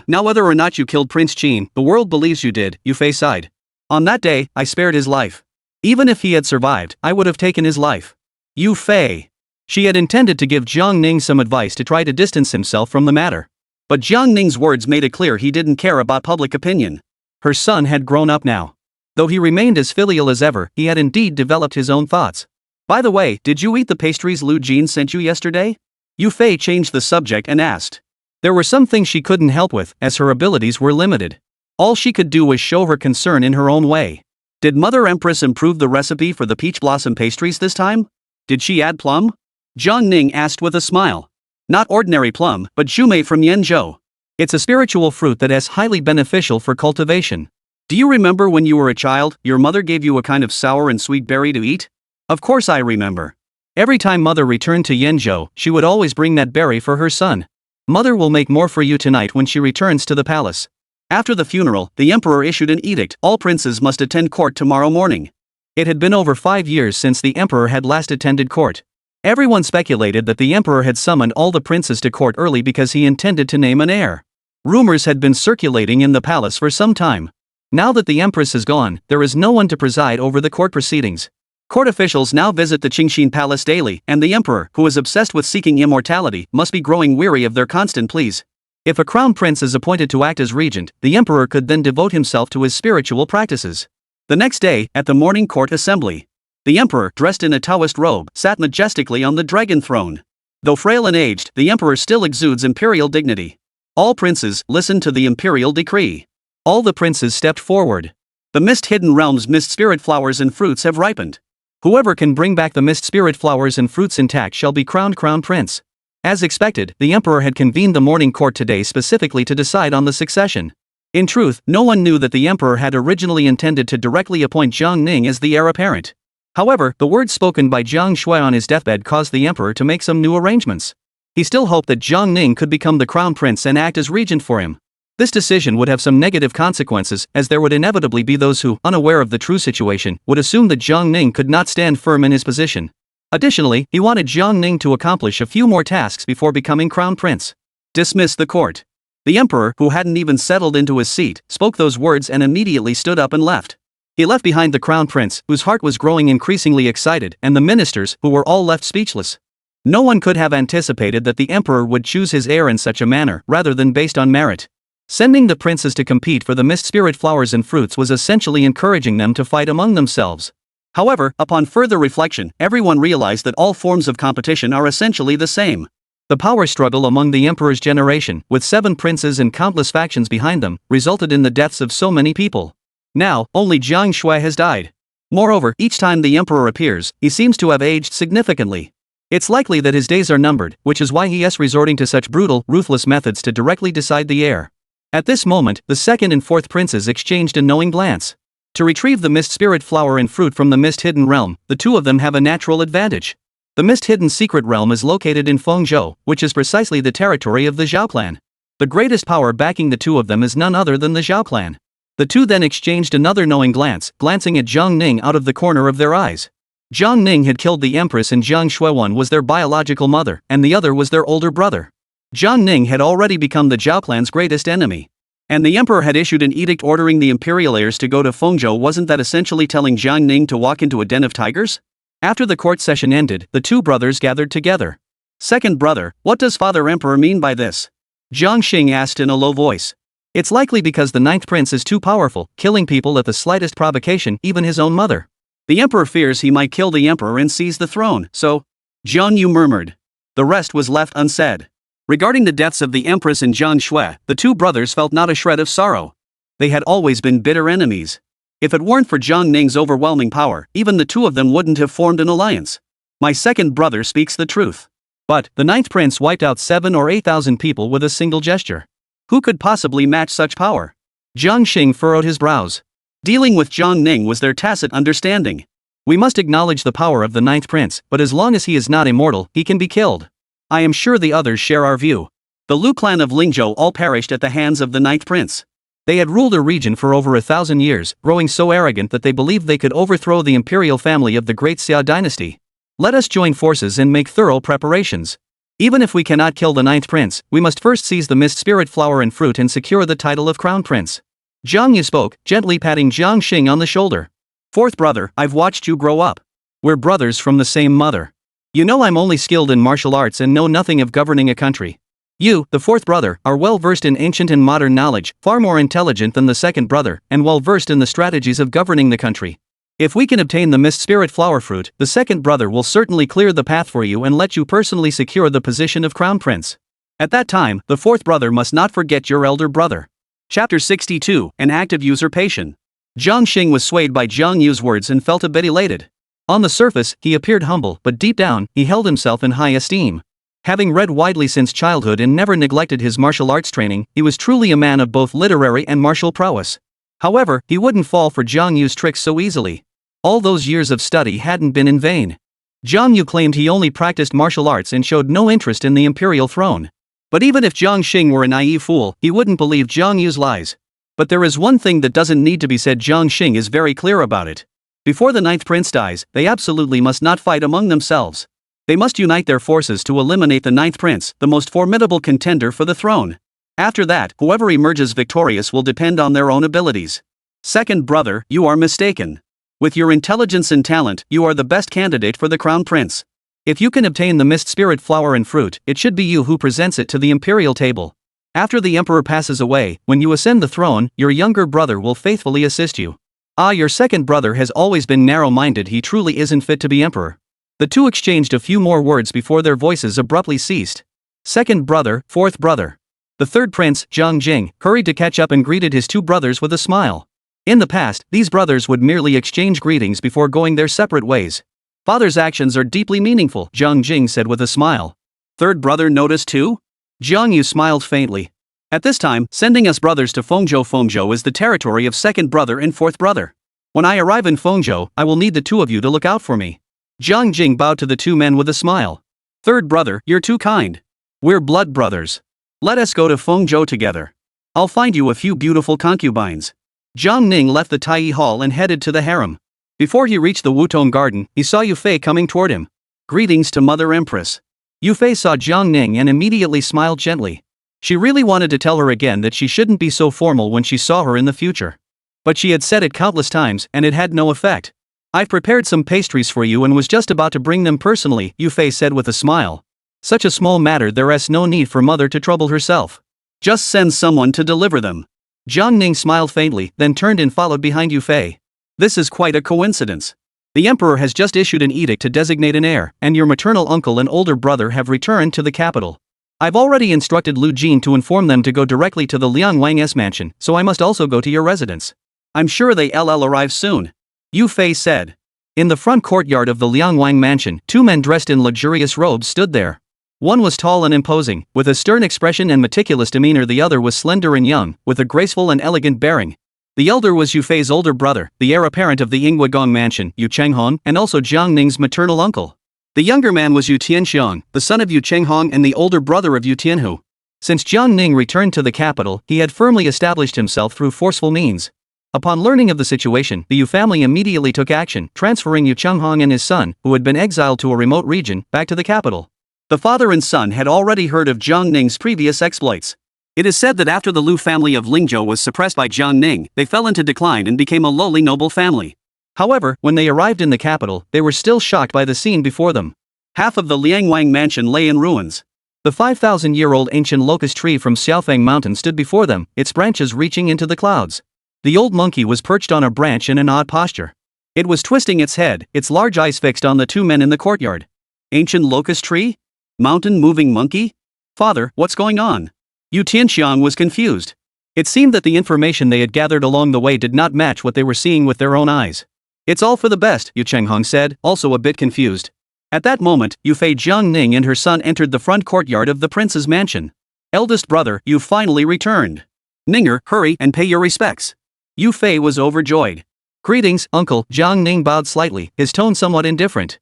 A: Now whether or not you killed Prince Qin, the world believes you did," Yu Fei sighed. "On that day, I spared his life. Even if he had survived, I would have taken his life." Yu Fei. She had intended to give Jiang Ning some advice to try to distance himself from the matter. But Jiang Ning's words made it clear he didn't care about public opinion. Her son had grown up now. Though he remained as filial as ever, he had indeed developed his own thoughts. "By the way, did you eat the pastries Lu Jin sent you yesterday?" Yu Fei changed the subject and asked. There were some things she couldn't help with, as her abilities were limited. All she could do was show her concern in her own way. Did Mother Empress improve the recipe for the peach blossom pastries this time? Did she add plum? Jiang Ning asked with a smile. Not ordinary plum, but jume from Yenzhou. It's a spiritual fruit that is highly beneficial for cultivation. Do you remember when you were a child, your mother gave you a kind of sour and sweet berry to eat? Of course I remember. Every time Mother returned to Yenzhou, she would always bring that berry for her son. Mother will make more for you tonight when she returns to the palace. After the funeral, the emperor issued an edict: all princes must attend court tomorrow morning. It had been over 5 years since the emperor had last attended court. Everyone speculated that the emperor had summoned all the princes to court early because he intended to name an heir. Rumors had been circulating in the palace for some time. Now that the empress is gone, there is no one to preside over the court proceedings. Court officials now visit the Qingxin Palace daily, and the emperor, who is obsessed with seeking immortality, must be growing weary of their constant pleas. If a crown prince is appointed to act as regent, the emperor could then devote himself to his spiritual practices. The next day, at the morning court assembly, the emperor, dressed in a Taoist robe, sat majestically on the dragon throne. Though frail and aged, the emperor still exudes imperial dignity. All princes, listen to the imperial decree. All the princes stepped forward. The mist-hidden realm's mist spirit flowers and fruits have ripened. Whoever can bring back the mist spirit flowers and fruits intact shall be crowned crown prince. As expected, the emperor had convened the morning court today specifically to decide on the succession. In truth, no one knew that the emperor had originally intended to directly appoint Jiang Ning as the heir apparent. However, the words spoken by Jiang Shui on his deathbed caused the emperor to make some new arrangements. He still hoped that Jiang Ning could become the crown prince and act as regent for him. This decision would have some negative consequences, as there would inevitably be those who, unaware of the true situation, would assume that Jiang Ning could not stand firm in his position. Additionally, he wanted Jiang Ning to accomplish a few more tasks before becoming crown prince. Dismiss the court. The emperor, who hadn't even settled into his seat, spoke those words and immediately stood up and left. He left behind the crown prince, whose heart was growing increasingly excited, and the ministers, who were all left speechless. No one could have anticipated that the emperor would choose his heir in such a manner, rather than based on merit. Sending the princes to compete for the mist spirit flowers and fruits was essentially encouraging them to fight among themselves. However, upon further reflection, everyone realized that all forms of competition are essentially the same. The power struggle among the emperor's generation, with 7 princes and countless factions behind them, resulted in the deaths of so many people. Now, only Jiang Shui has died. Moreover, each time the emperor appears, he seems to have aged significantly. It's likely that his days are numbered, which is why he is resorting to such brutal, ruthless methods to directly decide the heir. At this moment, the second and fourth princes exchanged a knowing glance. To retrieve the mist spirit flower and fruit from the mist-hidden realm, the two of them have a natural advantage. The mist-hidden secret realm is located in Fengzhou, which is precisely the territory of the Zhao clan. The greatest power backing the two of them is none other than the Zhao clan. The two then exchanged another knowing glance, glancing at Jiang Ning out of the corner of their eyes. Jiang Ning had killed the empress and Jiang Shuiwan was their biological mother, and the other was their older brother. Jiang Ning had already become the Zhao clan's greatest enemy. And the emperor had issued an edict ordering the imperial heirs to go to Fengzhou. Wasn't that essentially telling Jiang Ning to walk into a den of tigers? After the court session ended, the two brothers gathered together. Second brother, what does Father Emperor mean by this? Jiang Xing asked in a low voice. It's likely because the ninth prince is too powerful, killing people at the slightest provocation, even his own mother. The emperor fears he might kill the emperor and seize the throne, so... Jiang Yu murmured. The rest was left unsaid. Regarding the deaths of the empress and Jiang Shui, the two brothers felt not a shred of sorrow. They had always been bitter enemies. If it weren't for Jiang Ning's overwhelming power, even the two of them wouldn't have formed an alliance. My second brother speaks the truth. But, the ninth prince wiped out 7,000 or 8,000 people with a single gesture. Who could possibly match such power? Jiang Xing furrowed his brows. Dealing with Jiang Ning was their tacit understanding. We must acknowledge the power of the ninth prince, but as long as he is not immortal, he can be killed. I am sure the others share our view. The Lu clan of Lingzhou all perished at the hands of the ninth prince. They had ruled a region for over 1,000 years, growing so arrogant that they believed they could overthrow the imperial family of the great Xia dynasty. Let us join forces and make thorough preparations. Even if we cannot kill the ninth prince, we must first seize the mist spirit flower and fruit and secure the title of crown prince. Jiang Yu spoke, gently patting Jiang Xing on the shoulder. Fourth brother, I've watched you grow up. We're brothers from the same mother. You know I'm only skilled in martial arts and know nothing of governing a country. You, the fourth brother, are well versed in ancient and modern knowledge, far more intelligent than the second brother, and well versed in the strategies of governing the country. If we can obtain the mist spirit flower fruit, the second brother will certainly clear the path for you and let you personally secure the position of crown prince. At that time, the fourth brother must not forget your elder brother. Chapter 62, An Act of Usurpation. Jiang Xing was swayed by Jiang Yu's words and felt a bit elated. On the surface, he appeared humble, but deep down, he held himself in high esteem. Having read widely since childhood and never neglected his martial arts training, he was truly a man of both literary and martial prowess. However, he wouldn't fall for Jiang Yu's tricks so easily. All those years of study hadn't been in vain. Jiang Yu claimed he only practiced martial arts and showed no interest in the imperial throne. But even if Jiang Xing were a naive fool, he wouldn't believe Jiang Yu's lies. But there is one thing that doesn't need to be said. Jiang Xing is very clear about it. Before the ninth prince dies, they absolutely must not fight among themselves. They must unite their forces to eliminate the ninth prince, the most formidable contender for the throne. After that, whoever emerges victorious will depend on their own abilities. Second brother, you are mistaken. With your intelligence and talent, you are the best candidate for the crown prince. If you can obtain the mist spirit flower and fruit, it should be you who presents it to the imperial table. After the emperor passes away, when you ascend the throne, your younger brother will faithfully assist you. Your second brother has always been narrow-minded. He truly isn't fit to be emperor. The two exchanged a few more words before their voices abruptly ceased. Second brother, fourth brother. The third prince, Jiang Jing, hurried to catch up and greeted his two brothers with a smile. In the past, these brothers would merely exchange greetings before going their separate ways. Father's actions are deeply meaningful, Jiang Jing said with a smile. Third brother noticed too? Jiang Yu smiled faintly. At this time, sending us brothers to Fengzhou. Fengzhou is the territory of second brother and fourth brother. When I arrive in Fengzhou, I will need the two of you to look out for me. Jiang Jing bowed to the two men with a smile. Third brother, you're too kind. We're blood brothers. Let us go to Fengzhou together. I'll find you a few beautiful concubines. Jiang Ning left the Tai Hall and headed to the harem. Before he reached the Wutong Garden, he saw Yu Fei coming toward him. Greetings to Mother Empress. Yu Fei saw Jiang Ning and immediately smiled gently. She really wanted to tell her again that she shouldn't be so formal when she saw her in the future. But she had said it countless times and it had no effect. I've prepared some pastries for you and was just about to bring them personally, Yu Fei said with a smile. Such a small matter, there's no need for Mother to trouble herself. Just send someone to deliver them. Jiang Ning smiled faintly, then turned and followed behind Yu Fei. This is quite a coincidence. The emperor has just issued an edict to designate an heir, and your maternal uncle and older brother have returned to the capital. I've already instructed Lu Jin to inform them to go directly to the Liang Wang's mansion, so I must also go to your residence. I'm sure they'll arrive soon. Yu Fei said. In the front courtyard of the Liang Wang mansion, two men dressed in luxurious robes stood there. One was tall and imposing, with a stern expression and meticulous demeanor. The other was slender and young, with a graceful and elegant bearing. The elder was Yu Fei's older brother, the heir apparent of the Yingwagong mansion, Yu Chenghong, and also Jiang Ning's maternal uncle. The younger man was Yu Tianxiang, the son of Yu Chenghong and the older brother of Yu Tianhu. Since Jiang Ning returned to the capital, he had firmly established himself through forceful means. Upon learning of the situation, the Yu family immediately took action, transferring Yu Chenghong and his son, who had been exiled to a remote region, back to the capital. The father and son had already heard of Jiang Ning's previous exploits. It is said that after the Lu family of Lingzhou was suppressed by Jiang Ning, they fell into decline and became a lowly noble family. However, when they arrived in the capital, they were still shocked by the scene before them. Half of the Liangwang mansion lay in ruins. The 5,000-year-old ancient locust tree from Xiaofeng Mountain stood before them, its branches reaching into the clouds. The old monkey was perched on a branch in an odd posture. It was twisting its head, its large eyes fixed on the two men in the courtyard. Ancient locust tree? Mountain moving monkey? Father, what's going on? Yu Tianxiang was confused. It seemed that the information they had gathered along the way did not match what they were seeing with their own eyes. It's all for the best, Yu Chenghong said, also a bit confused. At that moment, Yu Fei Jiang Ning and her son entered the front courtyard of the prince's mansion. Eldest brother, you finally returned. Ninger, hurry and pay your respects. Yu Fei was overjoyed. Greetings, uncle, Jiang Ning bowed slightly, his tone somewhat indifferent.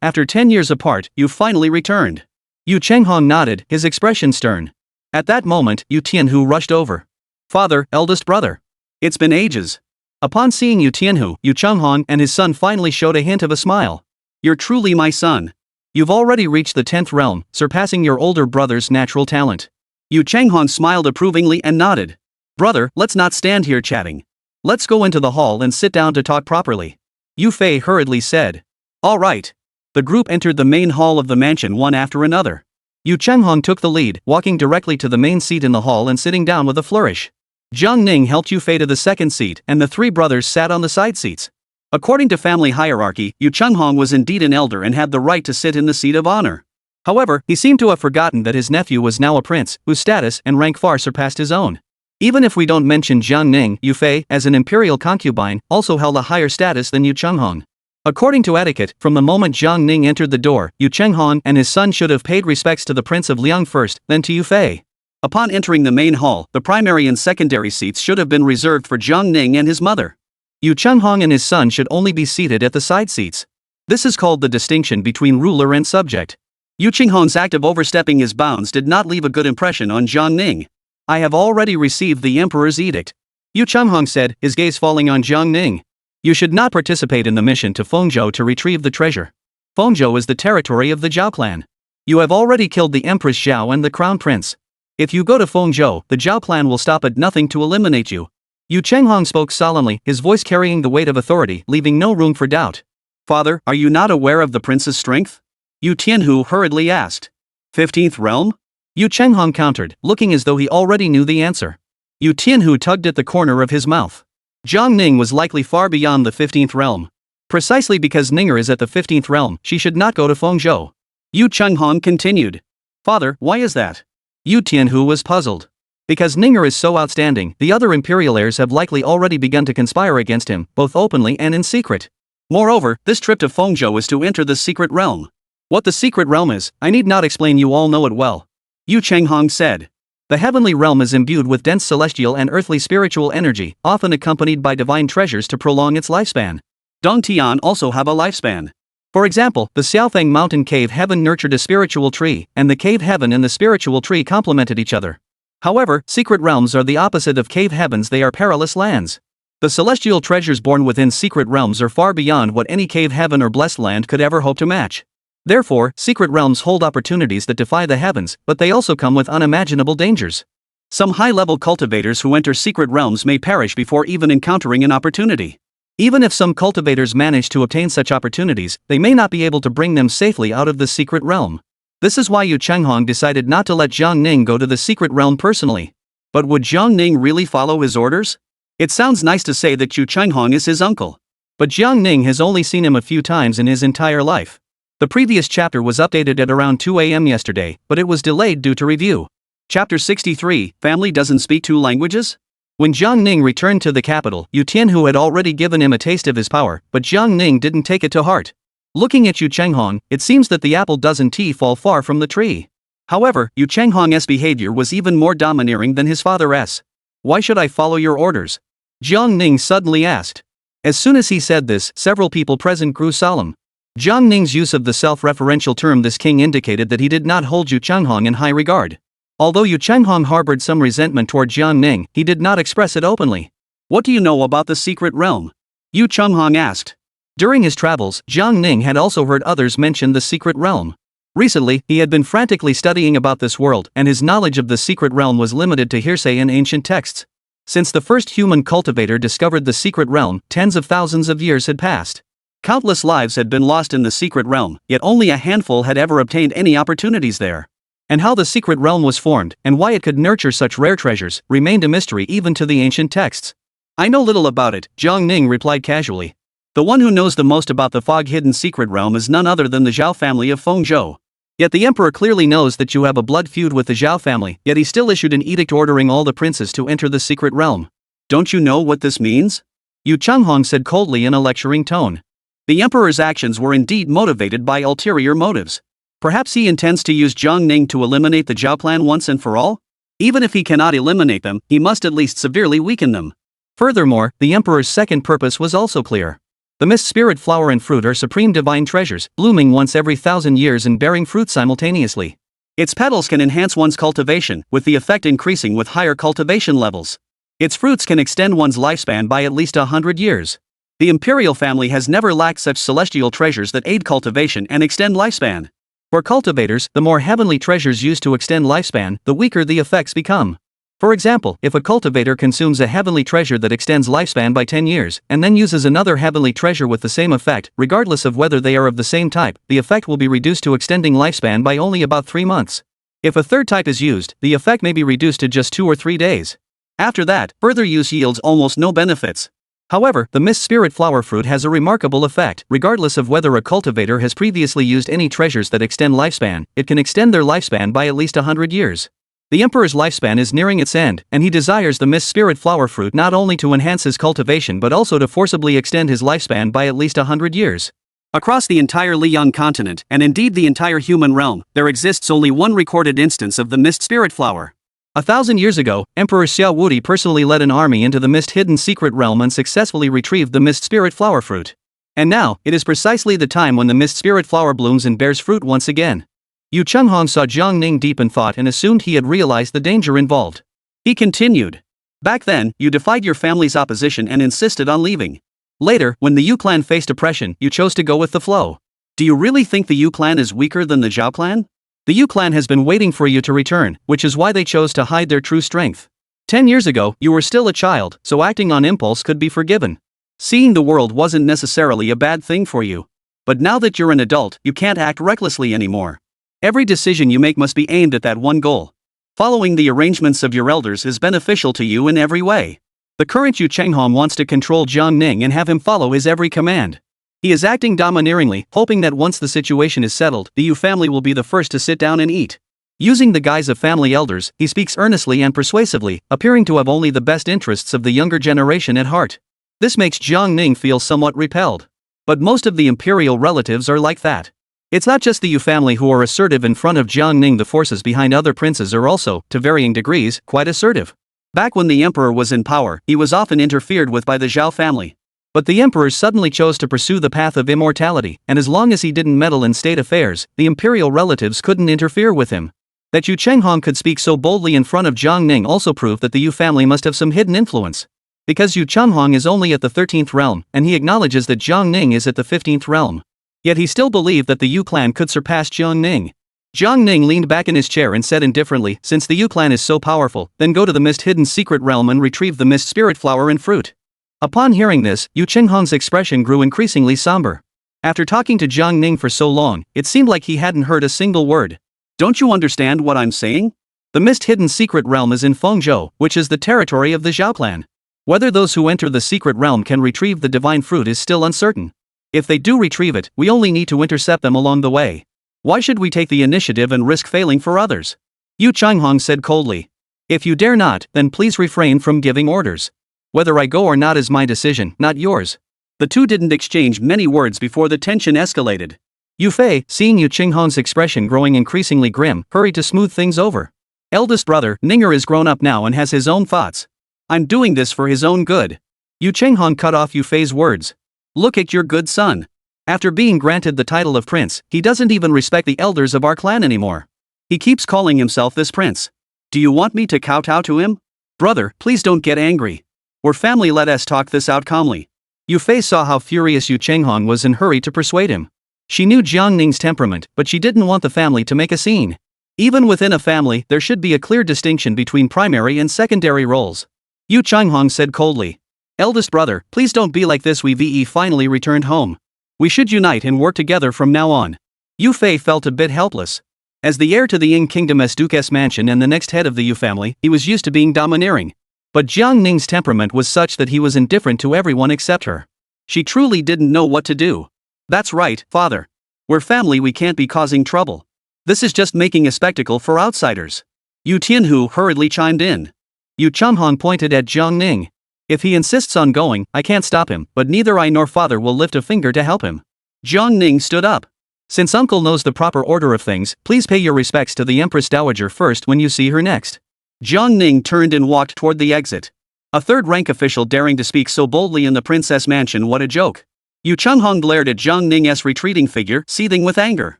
A: After 10 years apart, you finally returned. Yu Chenghong nodded, his expression stern. At that moment, Yu Tianhu rushed over. Father, eldest brother. It's been ages. Upon seeing Yu Tianhu, Yu Chenghong and his son finally showed a hint of a smile. You're truly my son. You've already reached the 10th realm, surpassing your older brother's natural talent. Yu Chenghong smiled approvingly and nodded. Brother, let's not stand here chatting. Let's go into the hall and sit down to talk properly. Yu Fei hurriedly said. All right. The group entered the main hall of the mansion one after another. Yu Chenghong took the lead, walking directly to the main seat in the hall and sitting down with a flourish. Jiang Ning helped Yu Fei to the second seat, and the three brothers sat on the side seats. According to family hierarchy, Yu Chenghong was indeed an elder and had the right to sit in the seat of honor. However, he seemed to have forgotten that his nephew was now a prince, whose status and rank far surpassed his own. Even if we don't mention Jiang Ning, Yu Fei, as an imperial concubine, also held a higher status than Yu Chenghong. According to etiquette, from the moment Jiang Ning entered the door, Yu Chenghong and his son should have paid respects to the Prince of Liang first, then to Yu Fei. Upon entering the main hall, the primary and secondary seats should have been reserved for Jiang Ning and his mother. Yu Chenghong and his son should only be seated at the side seats. This is called the distinction between ruler and subject. Yu Chenghong's act of overstepping his bounds did not leave a good impression on Jiang Ning. I have already received the emperor's edict. Yu Chenghong said, his gaze falling on Jiang Ning. You should not participate in the mission to Fengzhou to retrieve the treasure. Fengzhou is the territory of the Zhao clan. You have already killed the Empress Zhao and the Crown Prince. If you go to Fengzhou, the Zhao clan will stop at nothing to eliminate you. Yu Chenghong spoke solemnly, his voice carrying the weight of authority, leaving no room for doubt. Father, are you not aware of the prince's strength? Yu Tianhu hurriedly asked. 15th realm? Yu Chenghong countered, looking as though he already knew the answer. Yu Tianhu tugged at the corner of his mouth. Jiang Ning was likely far beyond the 15th realm. Precisely because Ninger is at the 15th realm, she should not go to Fengzhou. Yu Chenghong continued. Father, why is that? Yu Tianhu was puzzled. Because Ninger is so outstanding, the other imperial heirs have likely already begun to conspire against him, both openly and in secret. Moreover, this trip to Fengzhou is to enter the secret realm. What the secret realm is, I need not explain, you all know it well. Yu Chenghong said. The heavenly realm is imbued with dense celestial and earthly spiritual energy, often accompanied by divine treasures to prolong its lifespan. Dongtian also have a lifespan. For example, the Xiaofeng mountain cave heaven nurtured a spiritual tree, and the cave heaven and the spiritual tree complemented each other. However, secret realms are the opposite of cave heavens, they are perilous lands. The celestial treasures born within secret realms are far beyond what any cave heaven or blessed land could ever hope to match. Therefore, secret realms hold opportunities that defy the heavens, but they also come with unimaginable dangers. Some high-level cultivators who enter secret realms may perish before even encountering an opportunity. Even if some cultivators manage to obtain such opportunities, they may not be able to bring them safely out of the secret realm. This is why Yu Chenghong decided not to let Jiang Ning go to the secret realm personally. But would Jiang Ning really follow his orders? It sounds nice to say that Yu Chenghong is his uncle. But Jiang Ning has only seen him a few times in his entire life. The previous chapter was updated at around 2 a.m. yesterday, but it was delayed due to review. Chapter 63, Family Doesn't Speak Two Languages? When Jiang Ning returned to the capital, Yu Tianhu had already given him a taste of his power, but Jiang Ning didn't take it to heart. Looking at Yu Chenghong, it seems that the apple doesn't fall far from the tree. However, Yu Chenghong's behavior was even more domineering than his father's. Why should I follow your orders? Jiang Ning suddenly asked. As soon as he said this, several people present grew solemn. Jiang Ning's use of the self-referential term "this king" indicated that he did not hold Yu Chenghong in high regard. Although Yu Chenghong harbored some resentment toward Jiang Ning, he did not express it openly. What do you know about the secret realm? Yu Chenghong asked. During his travels, Jiang Ning had also heard others mention the secret realm. Recently, he had been frantically studying about this world, and his knowledge of the secret realm was limited to hearsay in ancient texts. Since the first human cultivator discovered the secret realm, tens of thousands of years had passed. Countless lives had been lost in the secret realm, yet only a handful had ever obtained any opportunities there. And how the secret realm was formed, and why it could nurture such rare treasures, remained a mystery even to the ancient texts. I know little about it, Jiang Ning replied casually. The one who knows the most about the fog-hidden secret realm is none other than the Zhao family of Fengzhou. Yet the emperor clearly knows that you have a blood feud with the Zhao family, yet he still issued an edict ordering all the princes to enter the secret realm. Don't you know what this means? Yu Chenghong said coldly in a lecturing tone. The emperor's actions were indeed motivated by ulterior motives. Perhaps he intends to use Jiang Ning to eliminate the Zhao clan once and for all? Even if he cannot eliminate them, he must at least severely weaken them. Furthermore, the emperor's second purpose was also clear. The mist spirit flower and fruit are supreme divine treasures, blooming once every 1,000 years and bearing fruit simultaneously. Its petals can enhance one's cultivation, with the effect increasing with higher cultivation levels. Its fruits can extend one's lifespan by at least 100 years. The imperial family has never lacked such celestial treasures that aid cultivation and extend lifespan. For cultivators, the more heavenly treasures used to extend lifespan, the weaker the effects become. For example, if a cultivator consumes a heavenly treasure that extends lifespan by 10 years, and then uses another heavenly treasure with the same effect, regardless of whether they are of the same type, the effect will be reduced to extending lifespan by only about 3 months. If a third type is used, the effect may be reduced to just 2 or 3 days. After that, further use yields almost no benefits. However, the mist spirit flower fruit has a remarkable effect. Regardless of whether a cultivator has previously used any treasures that extend lifespan, it can extend their lifespan by at least 100 years. The emperor's lifespan is nearing its end, and he desires the mist spirit flower fruit not only to enhance his cultivation but also to forcibly extend his lifespan by at least 100 years. Across the entire Liang continent, and indeed the entire human realm, there exists only one recorded instance of the mist spirit flower. 1,000 years ago, Emperor Xiao Wudi personally led an army into the mist-hidden secret realm and successfully retrieved the mist spirit flower fruit. And now, it is precisely the time when the mist spirit flower blooms and bears fruit once again. Yu Chenghong saw Jiang Ning deep in thought and assumed he had realized the danger involved. He continued. Back then, you defied your family's opposition and insisted on leaving. Later, when the Yu clan faced oppression, you chose to go with the flow. Do you really think the Yu clan is weaker than the Zhao clan? The Yu clan has been waiting for you to return, which is why they chose to hide their true strength. 10 years ago, you were still a child, so acting on impulse could be forgiven. Seeing the world wasn't necessarily a bad thing for you. But now that you're an adult, you can't act recklessly anymore. Every decision you make must be aimed at that one goal. Following the arrangements of your elders is beneficial to you in every way. The current Yu Chenghong wants to control Jiang Ning and have him follow his every command. He is acting domineeringly, hoping that once the situation is settled, the Yu family will be the first to sit down and eat. Using the guise of family elders, he speaks earnestly and persuasively, appearing to have only the best interests of the younger generation at heart. This makes Jiang Ning feel somewhat repelled. But most of the imperial relatives are like that. It's not just the Yu family who are assertive in front of Jiang Ning, the forces behind other princes are also, to varying degrees, quite assertive. Back when the emperor was in power, he was often interfered with by the Zhao family. But the emperor suddenly chose to pursue the path of immortality, and as long as he didn't meddle in state affairs, the imperial relatives couldn't interfere with him. That Yu Chenghong could speak so boldly in front of Jiang Ning also proved that the Yu family must have some hidden influence. Because Yu Chenghong is only at the 13th realm, and he acknowledges that Jiang Ning is at the 15th realm. Yet he still believed that the Yu clan could surpass Jiang Ning. Jiang Ning leaned back in his chair and said indifferently, since the Yu clan is so powerful, then go to the mist hidden secret realm and retrieve the mist spirit flower and fruit. Upon hearing this, Yu Chenghong's expression grew increasingly somber. After talking to Jiang Ning for so long, it seemed like he hadn't heard a single word. Don't you understand what I'm saying? The mist hidden secret realm is in Fengzhou, which is the territory of the Zhao clan. Whether those who enter the secret realm can retrieve the divine fruit is still uncertain. If they do retrieve it, we only need to intercept them along the way. Why should we take the initiative and risk failing for others? Yu Chenghong said coldly. If you dare not, then please refrain from giving orders. Whether I go or not is my decision, not yours. The two didn't exchange many words before the tension escalated. Yu Fei, seeing Yu Chenghong's expression growing increasingly grim, hurried to smooth things over. Eldest brother, Ninger is grown up now and has his own thoughts. I'm doing this for his own good. Yu Chenghong cut off Yu Fei's words. Look at your good son. After being granted the title of prince, he doesn't even respect the elders of our clan anymore. He keeps calling himself this prince. Do you want me to kowtow to him? Brother, please don't get angry. We're family, let us talk this out calmly. Yu Fei saw how furious Yu Chenghong was and hurried to persuade him. She knew Jiang Ning's temperament, but she didn't want the family to make a scene. Even within a family, there should be a clear distinction between primary and secondary roles. Yu Chenghong said coldly. Eldest brother, please don't be like this. We finally returned home. We should unite and work together from now on. Yu Fei felt a bit helpless. As the heir to the Ying Kingdom's Duke's mansion and the next head of the Yu family, he was used to being domineering. But Jiang Ning's temperament was such that he was indifferent to everyone except her. She truly didn't know what to do. That's right, father. We're family, we can't be causing trouble. This is just making a spectacle for outsiders. Yu Tianhu hurriedly chimed in. Yu Chenghong pointed at Jiang Ning. If he insists on going, I can't stop him, but neither I nor father will lift a finger to help him. Jiang Ning stood up. Since uncle knows the proper order of things, please pay your respects to the Empress Dowager first when you see her next. Jiang Ning turned and walked toward the exit. A third-rank official daring to speak so boldly in the princess mansion, what a joke. Yu Chenghong glared at Jiang Ning's retreating figure, seething with anger.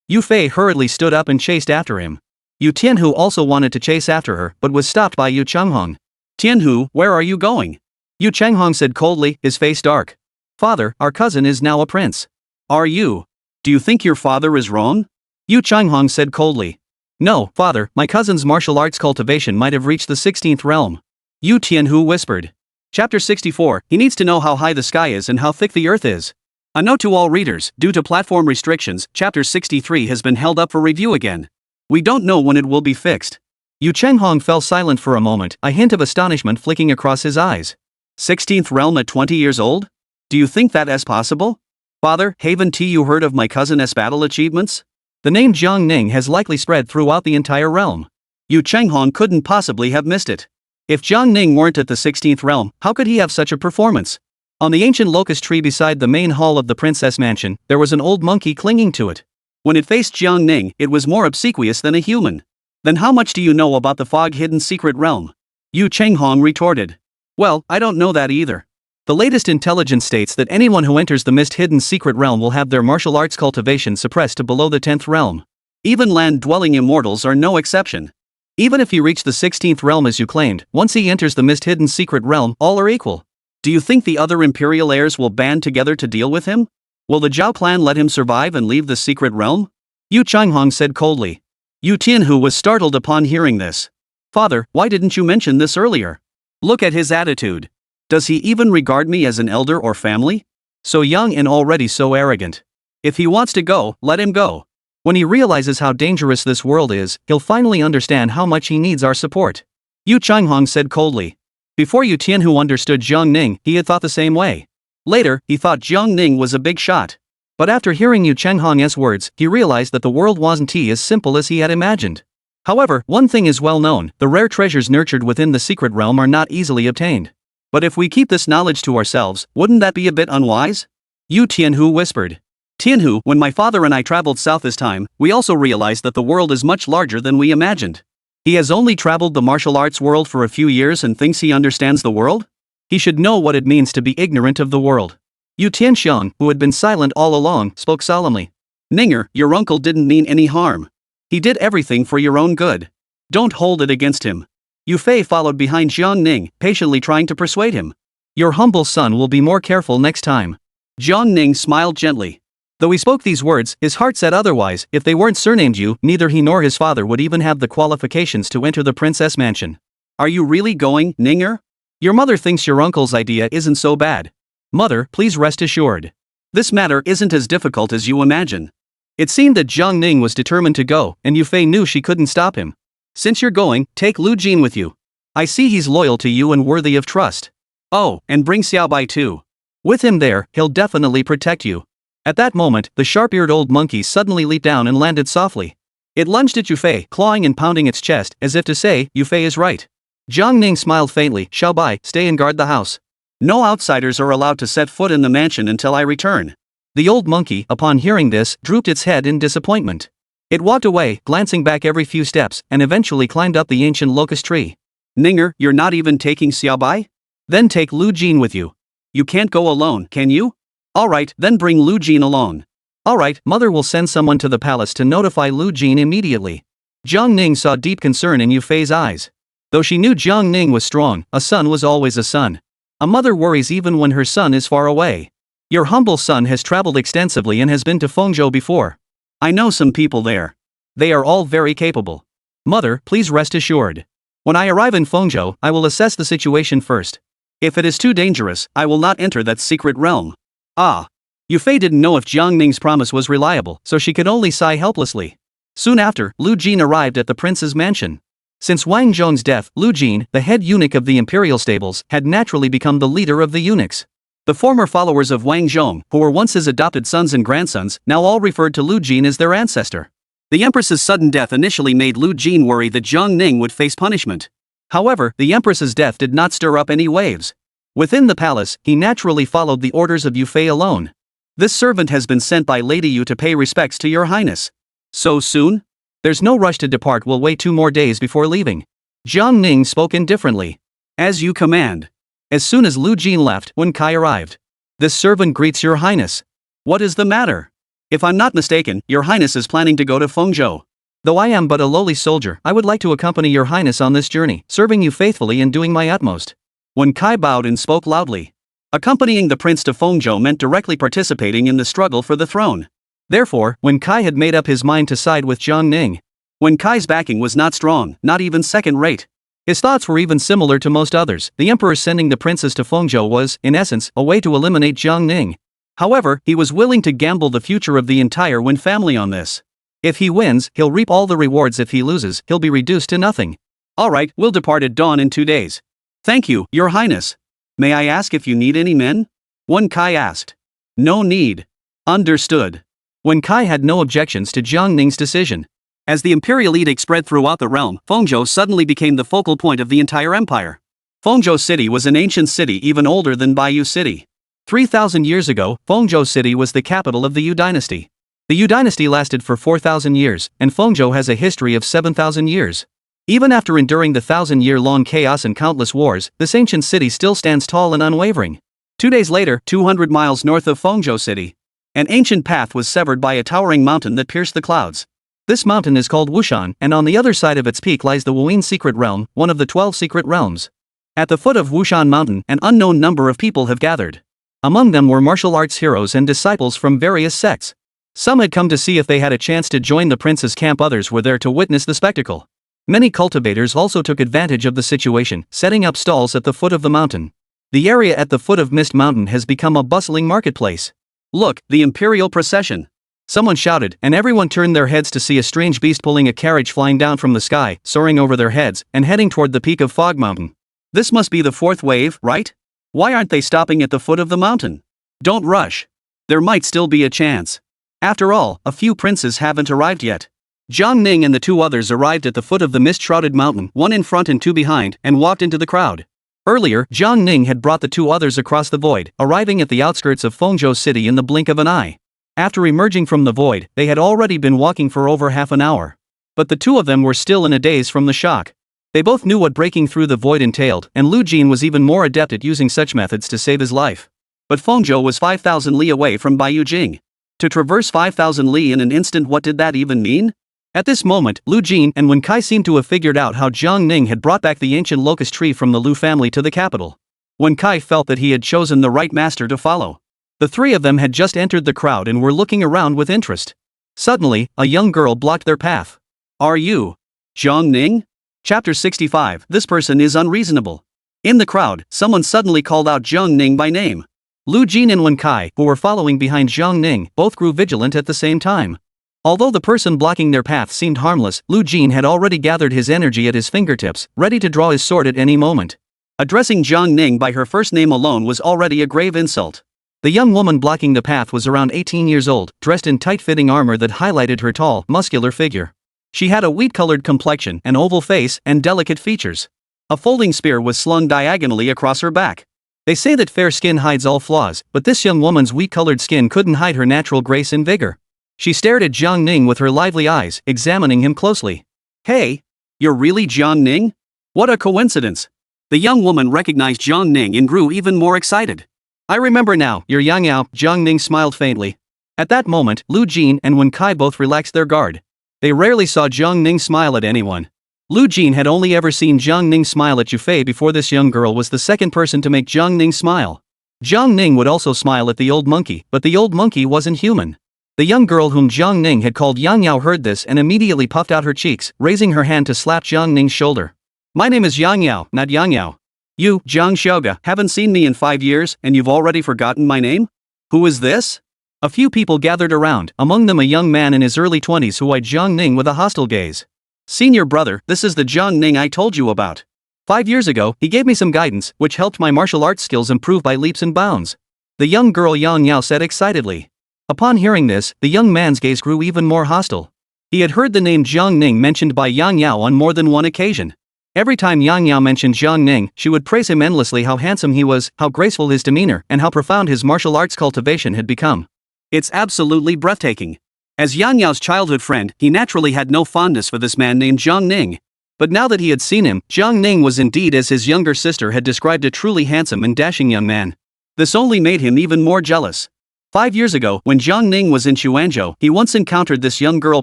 A: Yu Fei hurriedly stood up and chased after him. Yu Tianhu also wanted to chase after her, but was stopped by Yu Chenghong. Tianhu, where are you going? Yu Chenghong said coldly, his face dark. Father, our cousin is now a prince. Are you? Do you think your father is wrong? Yu Chenghong said coldly. No, father, my cousin's martial arts cultivation might have reached the 16th realm. Yu Tianhu whispered. Chapter 64, he needs to know how high the sky is and how thick the earth is. A note to all readers, due to platform restrictions, Chapter 63 has been held up for review again. We don't know when it will be fixed. Yu Chenghong fell silent for a moment, a hint of astonishment flicking across his eyes. 16th realm at 20 years old? Do you think that is possible? Father, haven't you heard of my cousin's battle achievements? The name Jiang Ning has likely spread throughout the entire realm. Yu Chenghong couldn't possibly have missed it. If Jiang Ning weren't at the 16th realm, how could he have such a performance? On the ancient locust tree beside the main hall of the princess mansion, there was an old monkey clinging to it. When it faced Jiang Ning, it was more obsequious than a human. Then how much do you know about the fog-hidden secret realm? Yu Chenghong retorted. Well, I don't know that either. The latest intelligence states that anyone who enters the mist-hidden secret realm will have their martial arts cultivation suppressed to below the 10th realm. Even land-dwelling immortals are no exception. Even if he reached the 16th realm as you claimed, once he enters the mist-hidden secret realm, all are equal. Do you think the other imperial heirs will band together to deal with him? Will the Zhao clan let him survive and leave the secret realm? Yu Chenghong said coldly. Yu Tianhu was startled upon hearing this. Father, why didn't you mention this earlier? Look at his attitude. Does he even regard me as an elder or family? So young and already so arrogant. If he wants to go, let him go. When he realizes how dangerous this world is, he'll finally understand how much he needs our support. Yu Chenghong said coldly. Before Yu Tianhu understood Jiang Ning, he had thought the same way. Later, he thought Jiang Ning was a big shot. But after hearing Yu Chenghong's words, he realized that the world wasn't as simple as he had imagined. However, one thing is well known, the rare treasures nurtured within the secret realm are not easily obtained. But if we keep this knowledge to ourselves, wouldn't that be a bit unwise? Yu Tianhu whispered. Tianhu, when my father and I traveled south this time, we also realized that the world is much larger than we imagined. He has only traveled the martial arts world for a few years and thinks he understands the world? He should know what it means to be ignorant of the world. Yu Tianxiang, who had been silent all along, spoke solemnly. Ninger, your uncle didn't mean any harm. He did everything for your own good. Don't hold it against him. Yu Fei followed behind Jiang Ning, patiently trying to persuade him. Your humble son will be more careful next time. Jiang Ning smiled gently. Though he spoke these words, his heart said otherwise. If they weren't surnamed Yu, neither he nor his father would even have the qualifications to enter the princess mansion. Are you really going, Ninger? Your mother thinks your uncle's idea isn't so bad. Mother, please rest assured. This matter isn't as difficult as you imagine. It seemed that Jiang Ning was determined to go, and Yu Fei knew she couldn't stop him. Since you're going, take Lu Jin with you. I see he's loyal to you and worthy of trust. Oh, and bring Xiaobai too. With him there, he'll definitely protect you. At that moment, the sharp-eared old monkey suddenly leaped down and landed softly. It lunged at Yu Fei, clawing and pounding its chest, as if to say, Yu Fei is right. Jiang Ning smiled faintly. Xiaobai, stay and guard the house. No outsiders are allowed to set foot in the mansion until I return. The old monkey, upon hearing this, drooped its head in disappointment. It walked away, glancing back every few steps, and eventually climbed up the ancient locust tree. Ninger, you're not even taking Xiaobai? Then take Lu Jin with you. You can't go alone, can you? Alright, then bring Lu Jin along. Alright, mother will send someone to the palace to notify Lu Jin immediately. Jiang Ning saw deep concern in Yu Fei's eyes. Though she knew Jiang Ning was strong, a son was always a son. A mother worries even when her son is far away. Your humble son has traveled extensively and has been to Fengzhou before. I know some people there. They are all very capable. Mother, please rest assured. When I arrive in Fengzhou, I will assess the situation first. If it is too dangerous, I will not enter that secret realm. Ah. Yu Fei didn't know if Jiang Ning's promise was reliable, so she could only sigh helplessly. Soon after, Lu Jin arrived at the prince's mansion. Since Wang Zhong's death, Lu Jin, the head eunuch of the imperial stables, had naturally become the leader of the eunuchs. The former followers of Wang Zhong, who were once his adopted sons and grandsons, now all referred to Lu Jin as their ancestor. The empress's sudden death initially made Lu Jin worry that Jiang Ning would face punishment. However, the empress's death did not stir up any waves. Within the palace, he naturally followed the orders of Yu Fei alone. This servant has been sent by Lady Yu to pay respects to your highness. So soon? There's no rush to depart, we'll wait 2 more days before leaving. Jiang Ning spoke indifferently. As you command. As soon as Lu Jin left, Wen Kai arrived. This servant greets your highness. What is the matter? If I'm not mistaken, your highness is planning to go to Fengzhou. Though I am but a lowly soldier, I would like to accompany your highness on this journey, serving you faithfully and doing my utmost. Wen Kai bowed and spoke loudly. Accompanying the prince to Fengzhou meant directly participating in the struggle for the throne. Therefore, Wen Kai had made up his mind to side with Jiang Ning. Wen Kai's backing was not strong, not even second-rate. His thoughts were even similar to most others. The emperor sending the princes to Fengzhou was, in essence, a way to eliminate Jiang Ning. However, he was willing to gamble the future of the entire Wen family on this. If he wins, he'll reap all the rewards. If he loses, he'll be reduced to nothing. Alright, we'll depart at dawn in 2 days. Thank you, your highness. May I ask if you need any men? Wen Kai asked. No need. Understood. Wen Kai had no objections to Jiang Ning's decision. As the imperial edict spread throughout the realm, Fengzhou suddenly became the focal point of the entire empire. Fengzhou City was an ancient city even older than Baiyu City. 3,000 years ago, Fengzhou City was the capital of the Yu dynasty. The Yu dynasty lasted for 4,000 years, and Fengzhou has a history of 7,000 years. Even after enduring the 1,000-year-long chaos and countless wars, this ancient city still stands tall and unwavering. 2 days later, 200 miles north of Fengzhou City, an ancient path was severed by a towering mountain that pierced the clouds. This mountain is called Wushan, and on the other side of its peak lies the Wuyin Secret Realm, one of the 12 secret realms. At the foot of Wushan Mountain, an unknown number of people have gathered. Among them were martial arts heroes and disciples from various sects. Some had come to see if they had a chance to join the prince's camp, others were there to witness the spectacle. Many cultivators also took advantage of the situation, setting up stalls at the foot of the mountain. The area at the foot of Mist Mountain has become a bustling marketplace. Look, the imperial procession! Someone shouted, and everyone turned their heads to see a strange beast pulling a carriage flying down from the sky, soaring over their heads, and heading toward the peak of Fog Mountain. This must be the 4th wave, right? Why aren't they stopping at the foot of the mountain? Don't rush. There might still be a chance. After all, a few princes haven't arrived yet. Jiang Ning and the two others arrived at the foot of the mist-shrouded mountain, one in front and two behind, and walked into the crowd. Earlier, Jiang Ning had brought the two others across the void, arriving at the outskirts of Fengzhou City in the blink of an eye. After emerging from the void, they had already been walking for over half an hour. But the two of them were still in a daze from the shock. They both knew what breaking through the void entailed, and Lu Jin was even more adept at using such methods to save his life. But Fengzhou was 5,000 li away from Baiyujing. To traverse 5,000 li in an instant, what did that even mean? At this moment, Lu Jin and Wen Kai seemed to have figured out how Jiang Ning had brought back the ancient locust tree from the Lu family to the capital. Wen Kai felt that he had chosen the right master to follow. The three of them had just entered the crowd and were looking around with interest. Suddenly, a young girl blocked their path. Are you Jiang Ning? Chapter 65. This person is unreasonable. In the crowd, someone suddenly called out Jiang Ning by name. Lu Jin and Wen Kai, who were following behind Jiang Ning, both grew vigilant at the same time. Although the person blocking their path seemed harmless, Lu Jin had already gathered his energy at his fingertips, ready to draw his sword at any moment. Addressing Jiang Ning by her first name alone was already a grave insult. The young woman blocking the path was around 18 years old, dressed in tight-fitting armor that highlighted her tall, muscular figure. She had a wheat-colored complexion, an oval face, and delicate features. A folding spear was slung diagonally across her back. They say that fair skin hides all flaws, but this young woman's wheat-colored skin couldn't hide her natural grace and vigor. She stared at Jiang Ning with her lively eyes, examining him closely. Hey, you're really Jiang Ning? What a coincidence. The young woman recognized Jiang Ning and grew even more excited. I remember now, you're Yang Yao. Jiang Ning smiled faintly. At that moment, Lu Jin and Wen Kai both relaxed their guard. They rarely saw Jiang Ning smile at anyone. Lu Jin had only ever seen Jiang Ning smile at Yufei before. This young girl was the second person to make Jiang Ning smile. Jiang Ning would also smile at the old monkey, but the old monkey wasn't human. The young girl whom Jiang Ning had called Yang Yao heard this and immediately puffed out her cheeks, raising her hand to slap Jiang Ning's shoulder. My name is Yang Yao, not Yang Yao. You, Jiang Xiaoga, haven't seen me in 5 years and you've already forgotten my name? Who is this? A few people gathered around, among them a young man in his early 20s who eyed Jiang Ning with a hostile gaze. Senior brother, this is the Jiang Ning I told you about. 5 years ago, he gave me some guidance, which helped my martial arts skills improve by leaps and bounds. The young girl Yang Yao said excitedly. Upon hearing this, the young man's gaze grew even more hostile. He had heard the name Jiang Ning mentioned by Yang Yao on more than one occasion. Every time Yang Yao mentioned Jiang Ning, she would praise him endlessly, how handsome he was, how graceful his demeanor, and how profound his martial arts cultivation had become. It's absolutely breathtaking. As Yang Yao's childhood friend, he naturally had no fondness for this man named Jiang Ning. But now that he had seen him, Jiang Ning was indeed, as his younger sister had described, a truly handsome and dashing young man. This only made him even more jealous. 5 years ago, when Jiang Ning was in Xuanzhou, he once encountered this young girl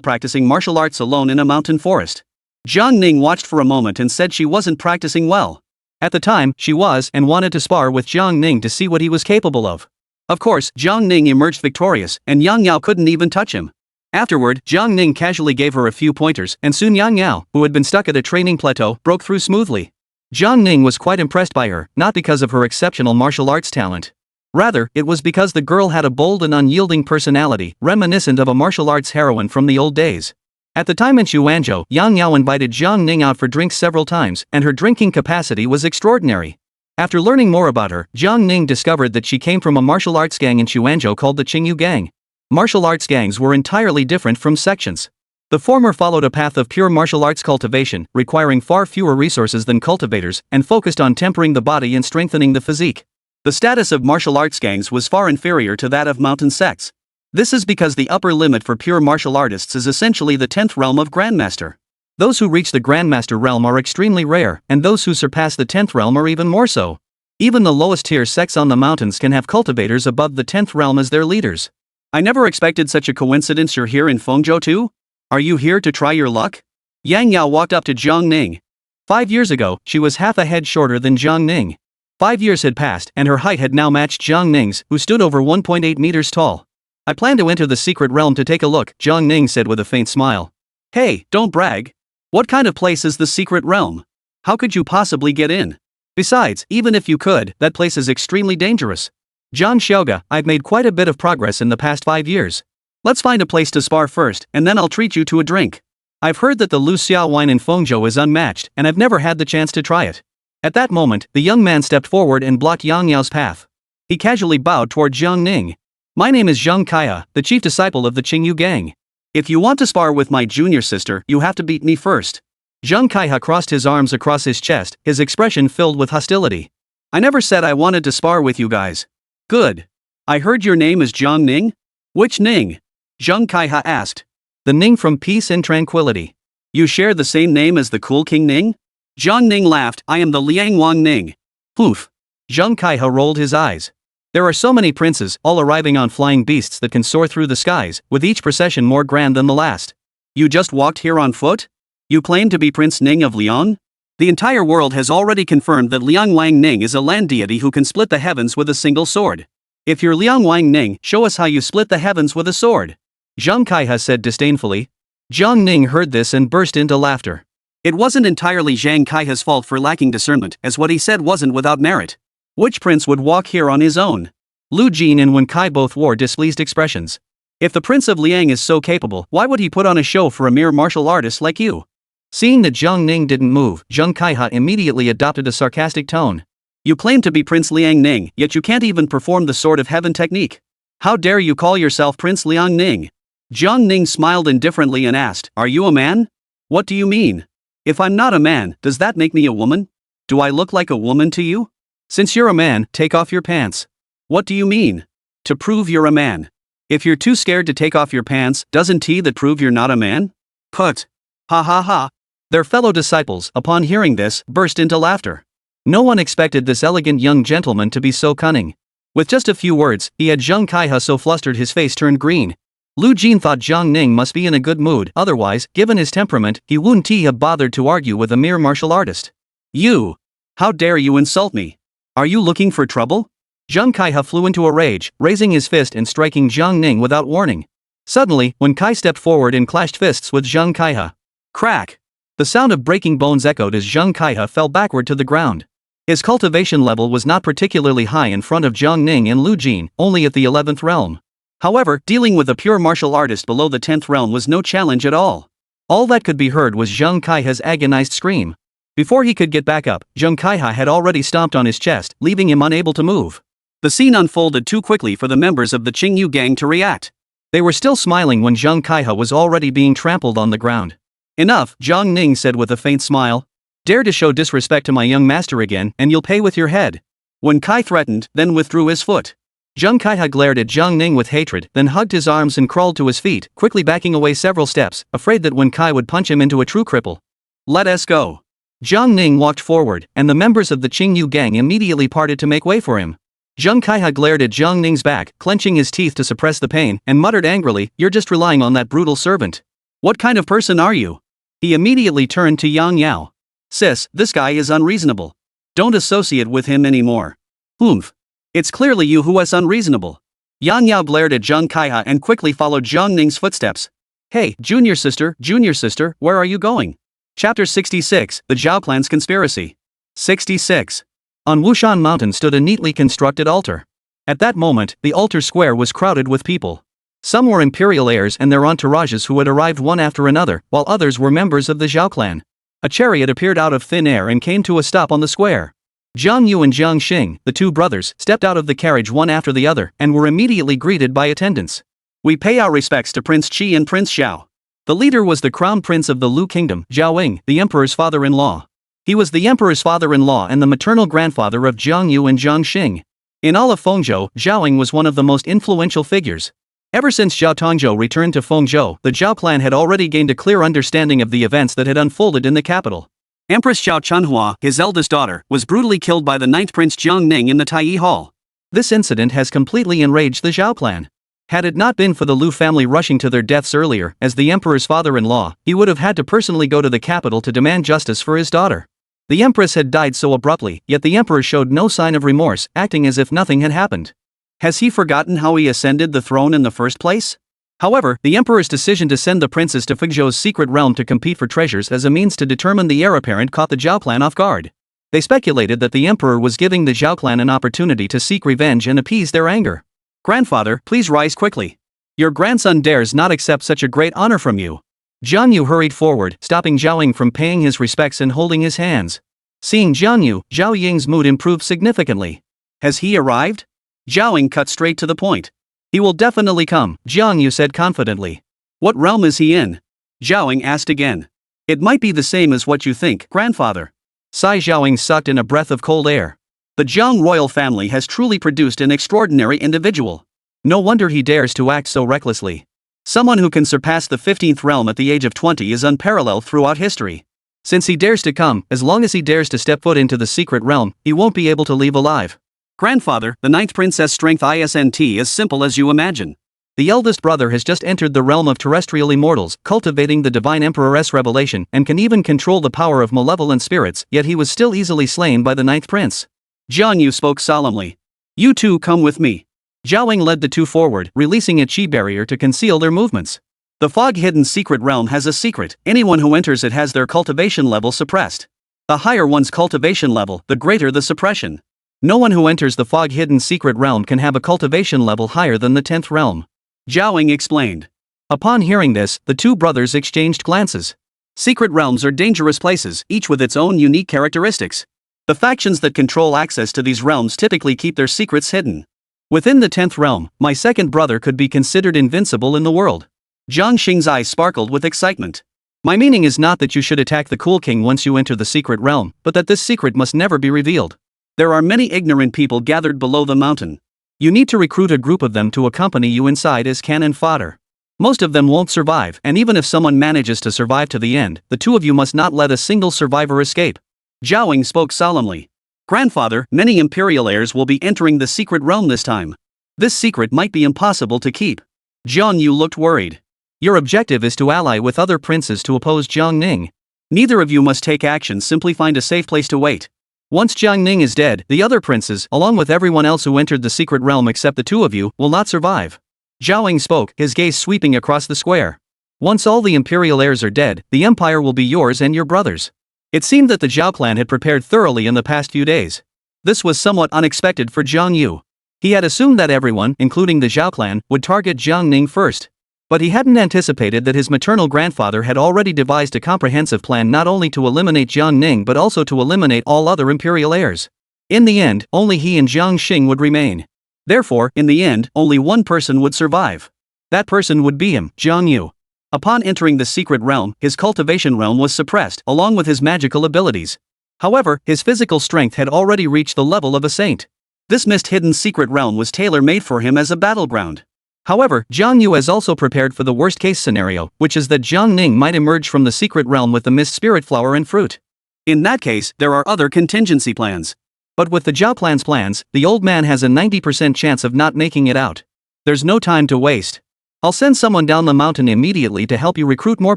A: practicing martial arts alone in a mountain forest. Jiang Ning watched for a moment and said she wasn't practicing well. At the time, she was and wanted to spar with Jiang Ning to see what he was capable of. Of course, Jiang Ning emerged victorious, and Yang Yao couldn't even touch him. Afterward, Jiang Ning casually gave her a few pointers, and soon Yang Yao, who had been stuck at a training plateau, broke through smoothly. Jiang Ning was quite impressed by her, not because of her exceptional martial arts talent. Rather, it was because the girl had a bold and unyielding personality, reminiscent of a martial arts heroine from the old days. At the time in Xuanzhou, Yang Yao invited Jiang Ning out for drinks several times, and her drinking capacity was extraordinary. After learning more about her, Jiang Ning discovered that she came from a martial arts gang in Xuanzhou called the Qingyu Gang. Martial arts gangs were entirely different from sections. The former followed a path of pure martial arts cultivation, requiring far fewer resources than cultivators, and focused on tempering the body and strengthening the physique. The status of martial arts gangs was far inferior to that of mountain sects. This is because the upper limit for pure martial artists is essentially the 10th realm of Grandmaster. Those who reach the Grandmaster realm are extremely rare, and those who surpass the 10th realm are even more so. Even the lowest tier sects on the mountains can have cultivators above the 10th realm as their leaders. I never expected such a coincidence. You're here in Fengzhou too? Are you here to try your luck? Yang Yao walked up to Jiang Ning. 5 years ago, she was half a head shorter than Jiang Ning. 5 years had passed, and her height had now matched Jiang Ning's, who stood over 1.8 meters tall. I plan to enter the secret realm to take a look, Jiang Ning said with a faint smile. Hey, don't brag. What kind of place is the secret realm? How could you possibly get in? Besides, even if you could, that place is extremely dangerous. Jiang Xiaoga, I've made quite a bit of progress in the past 5 years. Let's find a place to spar first, and then I'll treat you to a drink. I've heard that the Lu Xiao wine in Fengzhou is unmatched, and I've never had the chance to try it. At that moment, the young man stepped forward and blocked Yang Yao's path. He casually bowed toward Jiang Ning. My name is Zheng Kaya, the chief disciple of the Qingyu Gang. If you want to spar with my junior sister, you have to beat me first. Zhang Kaiha crossed his arms across his chest, his expression filled with hostility. I never said I wanted to spar with you guys. Good. I heard your name is Jiang Ning? Which Ning? Zhang Kaiha asked. The Ning from Peace and Tranquility. You share the same name as the cool King Ning? Jiang Ning laughed. I am the Liang Wang Ning. Poof. Zhang Kaiha rolled his eyes. There are so many princes, all arriving on flying beasts that can soar through the skies, with each procession more grand than the last. You just walked here on foot? You claim to be Prince Ning of Liang? The entire world has already confirmed that Liang Wang Ning is a land deity who can split the heavens with a single sword. If you're Liang Wang Ning, show us how you split the heavens with a sword. Zhang Kaiha said disdainfully. Jiang Ning heard this and burst into laughter. It wasn't entirely Zhang Kaiha's fault for lacking discernment, as what he said wasn't without merit. Which prince would walk here on his own? Lu Jin and Wen Kai both wore displeased expressions. If the Prince of Liang is so capable, why would he put on a show for a mere martial artist like you? Seeing that Jiang Ning didn't move, Zhang Kaiha immediately adopted a sarcastic tone. You claim to be Prince Liang Ning, yet you can't even perform the Sword of Heaven technique. How dare you call yourself Prince Liang Ning? Jiang Ning smiled indifferently and asked, Are you a man? What do you mean? If I'm not a man, does that make me a woman? Do I look like a woman to you? Since you're a man, take off your pants. What do you mean? To prove you're a man. If you're too scared to take off your pants, doesn't that prove you're not a man? Put. Ha ha ha. Their fellow disciples, upon hearing this, burst into laughter. No one expected this elegant young gentleman to be so cunning. With just a few words, he had Zhang Kaiha so flustered his face turned green. Lu Jin thought Jiang Ning must be in a good mood, otherwise, given his temperament, he wouldn't have bothered to argue with a mere martial artist. You! How dare you insult me? Are you looking for trouble? Zhang Kaiha flew into a rage, raising his fist and striking Jiang Ning without warning. Suddenly, Wen Kai stepped forward and clashed fists with Zhang Kaiha. Crack! The sound of breaking bones echoed as Zhang Kaiha fell backward to the ground. His cultivation level was not particularly high in front of Jiang Ning and Lu Jin, only at the 11th realm. However, dealing with a pure martial artist below the 10th realm was no challenge at all. All that could be heard was Zhang Kaiha's agonized scream. Before he could get back up, Zhang Kaiha had already stomped on his chest, leaving him unable to move. The scene unfolded too quickly for the members of the Qingyu gang to react. They were still smiling when Zhang Kaiha was already being trampled on the ground. Enough, Jiang Ning said with a faint smile. Dare to show disrespect to my young master again, and you'll pay with your head. Wen Kai threatened, then withdrew his foot. Zhang Kaiha glared at Jiang Ning with hatred, then hugged his arms and crawled to his feet, quickly backing away several steps, afraid that Wen Kai would punch him into a true cripple. Let us go. Jiang Ning walked forward, and the members of the Qingyu gang immediately parted to make way for him. Zhang Kaiha glared at Jiang Ning's back, clenching his teeth to suppress the pain, and muttered angrily, You're just relying on that brutal servant. What kind of person are you? He immediately turned to Yang Yao. Sis, this guy is unreasonable. Don't associate with him anymore. Oomph. It's clearly you who is unreasonable. Yang Yao glared at Zhang Kaiha and quickly followed Jiang Ning's footsteps. Hey, junior sister, where are you going? Chapter 66, The Zhao Clan's Conspiracy. 66. On Wushan Mountain stood a neatly constructed altar. At that moment, the altar square was crowded with people. Some were imperial heirs and their entourages who had arrived one after another, while others were members of the Zhao clan. A chariot appeared out of thin air and came to a stop on the square. Jiang Yu and Jiang Xing, the two brothers, stepped out of the carriage one after the other and were immediately greeted by attendants. We pay our respects to Prince Qi and Prince Xiao. The leader was the crown prince of the Lu kingdom, Zhao Ying, the emperor's father-in-law. He was the emperor's father-in-law and the maternal grandfather of Jiang Yu and Jiang Xing. In all of Fengzhou, Zhao Ying was one of the most influential figures. Ever since Zhao Tongzhou returned to Fengzhou, the Zhao clan had already gained a clear understanding of the events that had unfolded in the capital. Empress Zhao Chunhua, his eldest daughter, was brutally killed by the 9th Prince Jiang Ning in the Taiyi Hall. This incident has completely enraged the Zhao clan. Had it not been for the Lu family rushing to their deaths earlier, as the emperor's father-in-law, he would have had to personally go to the capital to demand justice for his daughter. The empress had died so abruptly, yet the emperor showed no sign of remorse, acting as if nothing had happened. Has he forgotten how he ascended the throne in the first place? However, the emperor's decision to send the princes to Fengzhou's secret realm to compete for treasures as a means to determine the heir apparent caught the Zhao clan off guard. They speculated that the emperor was giving the Zhao clan an opportunity to seek revenge and appease their anger. Grandfather, please rise quickly. Your grandson dares not accept such a great honor from you. Jiang Yu hurried forward, stopping Zhao Ying from paying his respects and holding his hands. Seeing Jiang Yu, Zhao Ying's mood improved significantly. Has he arrived? Zhao Ying cut straight to the point. He will definitely come, Jiang Yu said confidently. What realm is he in? Zhaoying asked again. It might be the same as what you think, grandfather. Sai Zhaoying sucked in a breath of cold air. The Zhang royal family has truly produced an extraordinary individual. No wonder he dares to act so recklessly. Someone who can surpass the 15th realm at the age of 20 is unparalleled throughout history. Since he dares to come, as long as he dares to step foot into the secret realm, he won't be able to leave alive. Grandfather, the 9th princess strength isn't as simple as you imagine. The eldest brother has just entered the realm of terrestrial immortals, cultivating the divine emperor's revelation, and can even control the power of malevolent spirits, yet he was still easily slain by the 9th prince. Jiang Yu spoke solemnly. You two come with me. Zhaoying led the two forward, releasing a chi barrier to conceal their movements. The fog-hidden secret realm has a secret. Anyone who enters it has their cultivation level suppressed. The higher one's cultivation level, the greater the suppression. No one who enters the fog-hidden secret realm can have a cultivation level higher than the 10th realm. Zhaoying explained. Upon hearing this, the two brothers exchanged glances. Secret realms are dangerous places, each with its own unique characteristics. The factions that control access to these realms typically keep their secrets hidden. Within the 10th realm, my second brother could be considered invincible in the world. Zhang Xing's eyes sparkled with excitement. My meaning is not that you should attack the Cool King once you enter the secret realm, but that this secret must never be revealed. There are many ignorant people gathered below the mountain. You need to recruit a group of them to accompany you inside as cannon fodder. Most of them won't survive, and even if someone manages to survive to the end, the two of you must not let a single survivor escape. Zhaoying spoke solemnly. Grandfather, many imperial heirs will be entering the secret realm this time. This secret might be impossible to keep. Jiang Yu looked worried. Your objective is to ally with other princes to oppose Jiang Ning. Neither of you must take action, simply find a safe place to wait. Once Jiang Ning is dead, the other princes, along with everyone else who entered the secret realm except the two of you, will not survive. Zhaoying spoke, his gaze sweeping across the square. Once all the imperial heirs are dead, the empire will be yours and your brothers. It seemed that the Zhao clan had prepared thoroughly in the past few days. This was somewhat unexpected for Jiang Yu. He had assumed that everyone, including the Zhao clan, would target Jiang Ning first. But he hadn't anticipated that his maternal grandfather had already devised a comprehensive plan not only to eliminate Jiang Ning but also to eliminate all other imperial heirs. In the end, only he and Jiang Xing would remain. Therefore, in the end, only one person would survive. That person would be him, Jiang Yu. Upon entering the secret realm, his cultivation realm was suppressed, along with his magical abilities. However, his physical strength had already reached the level of a saint. This mist-hidden secret realm was tailor-made for him as a battleground. However, Jiang Yu has also prepared for the worst-case scenario, which is that Jiang Ning might emerge from the secret realm with the mist spirit flower and fruit. In that case, there are other contingency plans. But with the Zhao clan's plans, the old man has a 90% chance of not making it out. There's no time to waste. I'll send someone down the mountain immediately to help you recruit more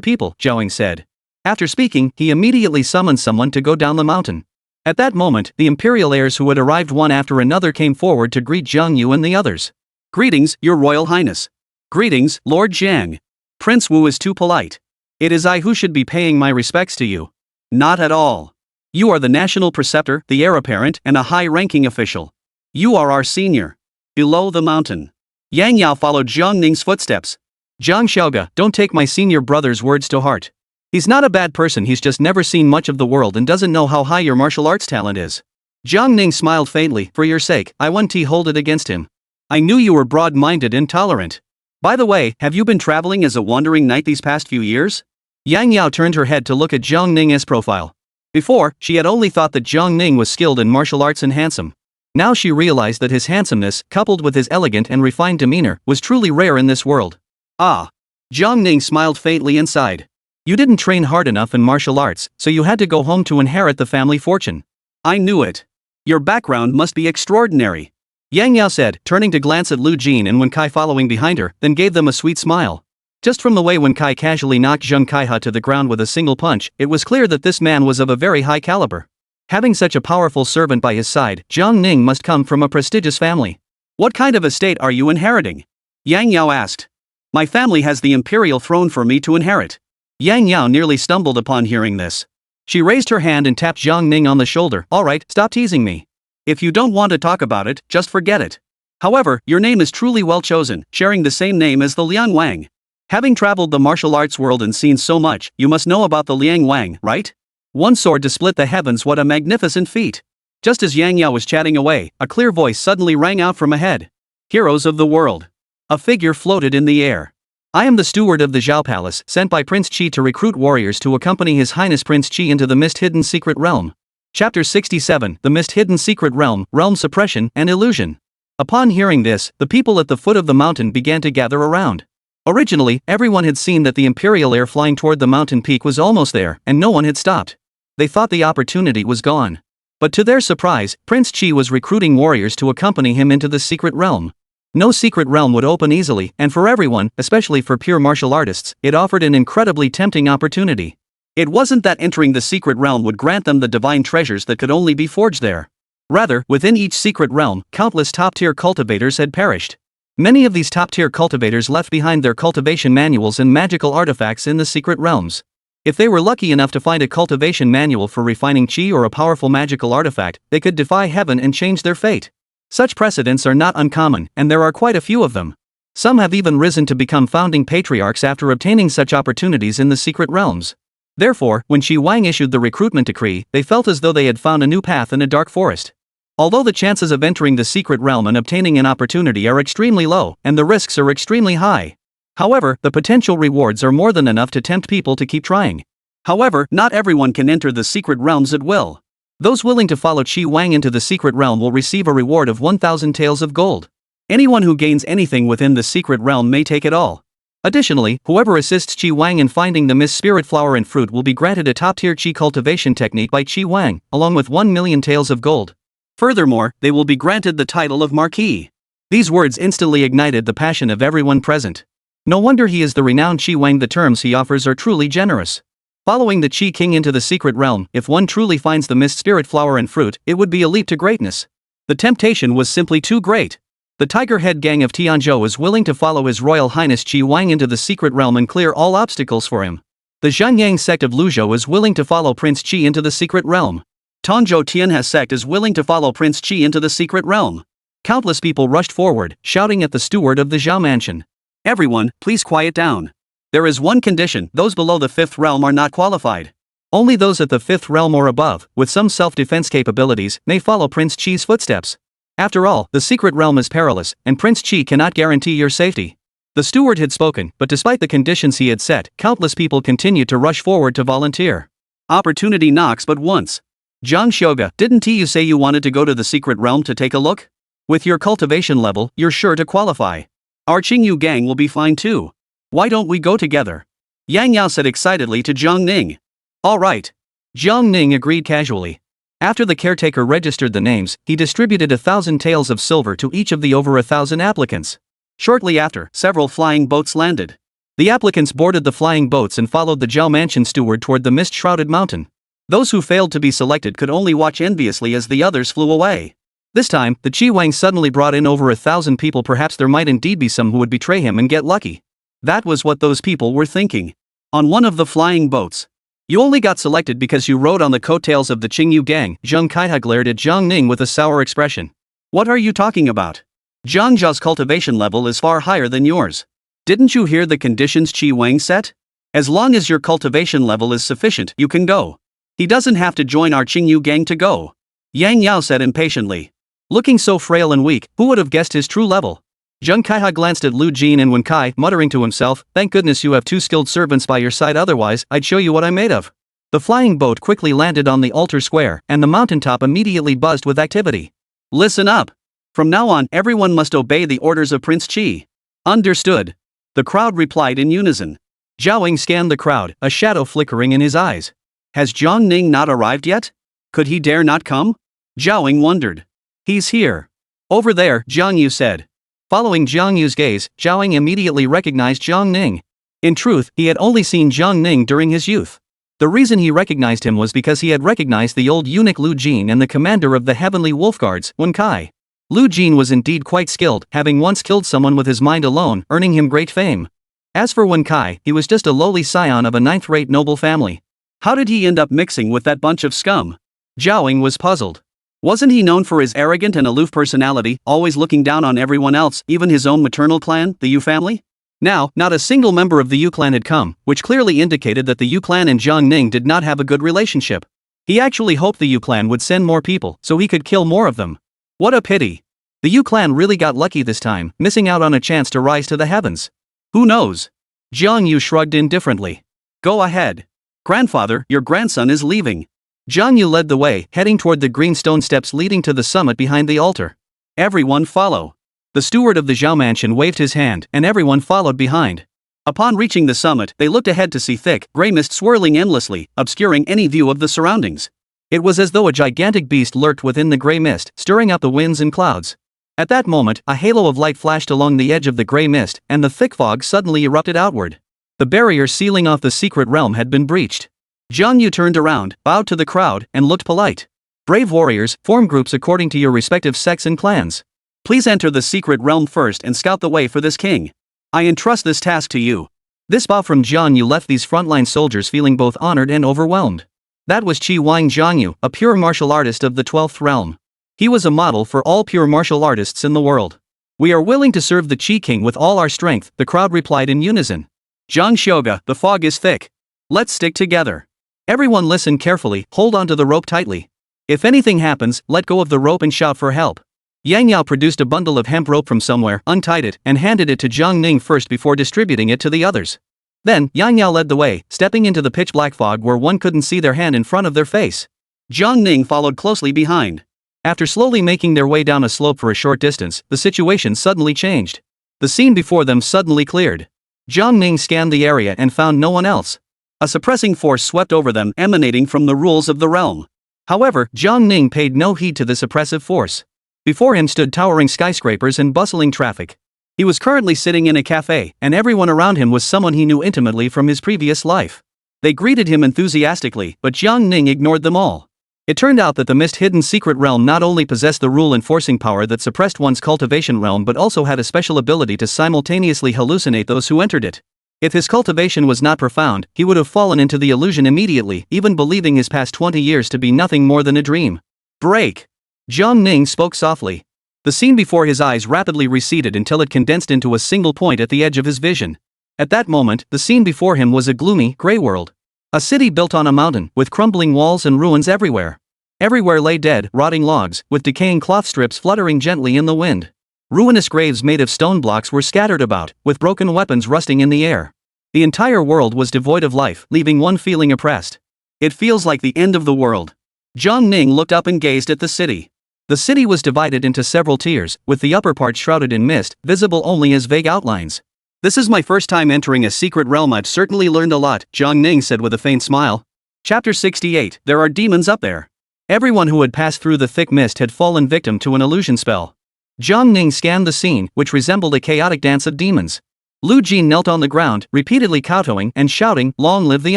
A: people, Zhaoying said. After speaking, he immediately summoned someone to go down the mountain. At that moment, the imperial heirs who had arrived one after another came forward to greet Jiang Yu and the others. Greetings, Your Royal Highness. Greetings, Lord Jiang. Prince Wu is too polite. It is I who should be paying my respects to you. Not at all. You are the national preceptor, the heir apparent, and a high-ranking official. You are our senior. Below the mountain. Yang Yao followed Jiang Ning's footsteps. Jiang Xiaoge, don't take my senior brother's words to heart. He's not a bad person, he's just never seen much of the world and doesn't know how high your martial arts talent is. Jiang Ning smiled faintly. For your sake, I won't hold it against him. I knew you were broad-minded and tolerant. By the way, have you been traveling as a wandering knight these past few years? Yang Yao turned her head to look at Jiang Ning's profile. Before, she had only thought that Jiang Ning was skilled in martial arts and handsome. Now she realized that his handsomeness, coupled with his elegant and refined demeanor, was truly rare in this world. Ah. Jiang Ning smiled faintly and sighed. You didn't train hard enough in martial arts, so you had to go home to inherit the family fortune. I knew it. Your background must be extraordinary. Yang Yao said, turning to glance at Lu Jin and Wen Kai following behind her, then gave them a sweet smile. Just from the way Wen Kai casually knocked Zheng Kaihe to the ground with a single punch, it was clear that this man was of a very high caliber. Having such a powerful servant by his side, Jiang Ning must come from a prestigious family. What kind of estate are you inheriting? Yang Yao asked. My family has the imperial throne for me to inherit. Yang Yao nearly stumbled upon hearing this. She raised her hand and tapped Jiang Ning on the shoulder. Alright, stop teasing me. If you don't want to talk about it, just forget it. However, your name is truly well chosen, sharing the same name as the Liang Wang. Having traveled the martial arts world and seen so much, you must know about the Liang Wang, right? One sword to split the heavens, what a magnificent feat. Just as Yang Yao was chatting away, a clear voice suddenly rang out from ahead. Heroes of the world. A figure floated in the air. I am the steward of the Zhao Palace, sent by Prince Qi to recruit warriors to accompany His Highness Prince Qi into the mist-hidden secret realm. Chapter 67, The Mist-Hidden Secret Realm, Realm Suppression and Illusion. Upon hearing this, the people at the foot of the mountain began to gather around. Originally, everyone had seen that the imperial air flying toward the mountain peak was almost there, and no one had stopped. They thought the opportunity was gone. But to their surprise, Prince Qi was recruiting warriors to accompany him into the secret realm. No secret realm would open easily, and for everyone, especially for pure martial artists, it offered an incredibly tempting opportunity. It wasn't that entering the secret realm would grant them the divine treasures that could only be forged there. Rather, within each secret realm, countless top-tier cultivators had perished. Many of these top-tier cultivators left behind their cultivation manuals and magical artifacts in the secret realms. If they were lucky enough to find a cultivation manual for refining qi or a powerful magical artifact, they could defy heaven and change their fate. Such precedents are not uncommon, and there are quite a few of them. Some have even risen to become founding patriarchs after obtaining such opportunities in the secret realms. Therefore, when Qi Wang issued the recruitment decree, they felt as though they had found a new path in a dark forest. Although the chances of entering the secret realm and obtaining an opportunity are extremely low, and the risks are extremely high. However, the potential rewards are more than enough to tempt people to keep trying. However, not everyone can enter the secret realms at will. Those willing to follow Qi Wang into the secret realm will receive a reward of 1,000 taels of gold. Anyone who gains anything within the secret realm may take it all. Additionally, whoever assists Qi Wang in finding the mist spirit flower and fruit will be granted a top-tier Qi cultivation technique by Qi Wang, along with 1,000,000 taels of gold. Furthermore, they will be granted the title of Marquis. These words instantly ignited the passion of everyone present. No wonder he is the renowned Qi Wang. The terms he offers are truly generous. Following the Qi King into the secret realm, if one truly finds the mist spirit flower and fruit, it would be a leap to greatness. The temptation was simply too great. The Tiger Head Gang of Tianzhou is willing to follow His Royal Highness Qi Wang into the secret realm and clear all obstacles for him. The Zhanyang sect of Luzhou is willing to follow Prince Qi into the secret realm. Tongzhou Tianhe sect is willing to follow Prince Qi into the secret realm. Countless people rushed forward, shouting at the steward of the Zhao mansion. Everyone, please quiet down. There is one condition: those below the 5th realm are not qualified. Only those at the 5th realm or above, with some self-defense capabilities, may follow Prince Qi's footsteps. After all, the secret realm is perilous, and Prince Qi cannot guarantee your safety. The steward had spoken, but despite the conditions he had set, countless people continued to rush forward to volunteer. Opportunity knocks but once. Zhang Xiuge, didn't you say you wanted to go to the secret realm to take a look? With your cultivation level, you're sure to qualify. Our Qingyu gang will be fine too. Why don't we go together? Yang Yao said excitedly to Zhang Ning. All right. Zhang Ning agreed casually. After the caretaker registered the names, he distributed 1,000 taels of silver to each of the over 1,000 applicants. Shortly after, several flying boats landed. The applicants boarded the flying boats and followed the Zhao mansion steward toward the mist-shrouded mountain. Those who failed to be selected could only watch enviously as the others flew away. This time, the Qi Wang suddenly brought in over 1,000 people. Perhaps there might indeed be some who would betray him and get lucky. That was what those people were thinking. On one of the flying boats. You only got selected because you rode on the coattails of the Qingyu gang. Zheng Kaihai glared at Zhang Ning with a sour expression. What are you talking about? Zhang Zhao's cultivation level is far higher than yours. Didn't you hear the conditions Qi Wang set? As long as your cultivation level is sufficient, you can go. He doesn't have to join our Qingyu gang to go. Yang Yao said impatiently. Looking so frail and weak, who would have guessed his true level? Zheng Kaihai glanced at Lu Jin and Wen Kai, muttering to himself, thank goodness you have 2 skilled servants by your side, otherwise I'd show you what I'm made of. The flying boat quickly landed on the altar square, and the mountaintop immediately buzzed with activity. Listen up. From now on, everyone must obey the orders of Prince Qi. Understood. The crowd replied in unison. Zhao Ying scanned the crowd, a shadow flickering in his eyes. Has Zhang Ning not arrived yet? Could he dare not come? Zhao Ying wondered. He's here. Over there, Zhang Yu said. Following Zhang Yu's gaze, Zhao Ying immediately recognized Zhang Ning. In truth, he had only seen Zhang Ning during his youth. The reason he recognized him was because he had recognized the old eunuch Lu Jin and the commander of the heavenly wolf guards, Wen Kai. Lu Jin was indeed quite skilled, having once killed someone with his mind alone, earning him great fame. As for Wen Kai, he was just a lowly scion of a 9th-rate noble family. How did he end up mixing with that bunch of scum? Zhao Ying was puzzled. Wasn't he known for his arrogant and aloof personality, always looking down on everyone else, even his own maternal clan, the Yu family? Now, not a single member of the Yu clan had come, which clearly indicated that the Yu clan and Zhang Ning did not have a good relationship. He actually hoped the Yu clan would send more people, so he could kill more of them. What a pity. The Yu clan really got lucky this time, missing out on a chance to rise to the heavens. Who knows? Jiang Yu shrugged indifferently. Go ahead. Grandfather, your grandson is leaving. Jiang Yu led the way, heading toward the green stone steps leading to the summit behind the altar. Everyone follow. The steward of the Zhao mansion waved his hand, and everyone followed behind. Upon reaching the summit, they looked ahead to see thick, gray mist swirling endlessly, obscuring any view of the surroundings. It was as though a gigantic beast lurked within the gray mist, stirring up the winds and clouds. At that moment, a halo of light flashed along the edge of the gray mist, and the thick fog suddenly erupted outward. The barrier sealing off the secret realm had been breached. Jiang Yu turned around, bowed to the crowd, and looked polite. Brave warriors, form groups according to your respective sects and clans. Please enter the secret realm first and scout the way for this king. I entrust this task to you. This bow from Jiang Yu left these frontline soldiers feeling both honored and overwhelmed. That was Qi Wang Jiang Yu, a pure martial artist of the 12th realm. He was a model for all pure martial artists in the world. We are willing to serve the Qi King with all our strength, the crowd replied in unison. Zhang Xiuge, the fog is thick. Let's stick together. Everyone listen carefully, hold onto the rope tightly. If anything happens, let go of the rope and shout for help. Yang Yao produced a bundle of hemp rope from somewhere, untied it, and handed it to Jiang Ning first before distributing it to the others. Then, Yang Yao led the way, stepping into the pitch-black fog where one couldn't see their hand in front of their face. Jiang Ning followed closely behind. After slowly making their way down a slope for a short distance, the situation suddenly changed. The scene before them suddenly cleared. Jiang Ning scanned the area and found no one else. A suppressing force swept over them, emanating from the rules of the realm. However, Jiang Ning paid no heed to this oppressive force. Before him stood towering skyscrapers and bustling traffic. He was currently sitting in a cafe, and everyone around him was someone he knew intimately from his previous life. They greeted him enthusiastically, but Jiang Ning ignored them all. It turned out that the mist-hidden secret realm not only possessed the rule-enforcing power that suppressed one's cultivation realm but also had a special ability to simultaneously hallucinate those who entered it. If his cultivation was not profound, he would have fallen into the illusion immediately, even believing his past 20 years to be nothing more than a dream. Break! Jiang Ning spoke softly. The scene before his eyes rapidly receded until it condensed into a single point at the edge of his vision. At that moment, the scene before him was a gloomy, gray world. A city built on a mountain, with crumbling walls and ruins everywhere. Everywhere lay dead, rotting logs, with decaying cloth strips fluttering gently in the wind. Ruinous graves made of stone blocks were scattered about, with broken weapons rusting in the air. The entire world was devoid of life, leaving one feeling oppressed. It feels like the end of the world. Jiang Ning looked up and gazed at the city. The city was divided into several tiers, with the upper part shrouded in mist, visible only as vague outlines. This is my first time entering a secret realm. I've certainly learned a lot, Jiang Ning said with a faint smile. Chapter 68, There are demons up there. Everyone who had passed through the thick mist had fallen victim to an illusion spell. Jiang Ning scanned the scene, which resembled a chaotic dance of demons. Lu Jin knelt on the ground, repeatedly kowtowing and shouting, "Long live the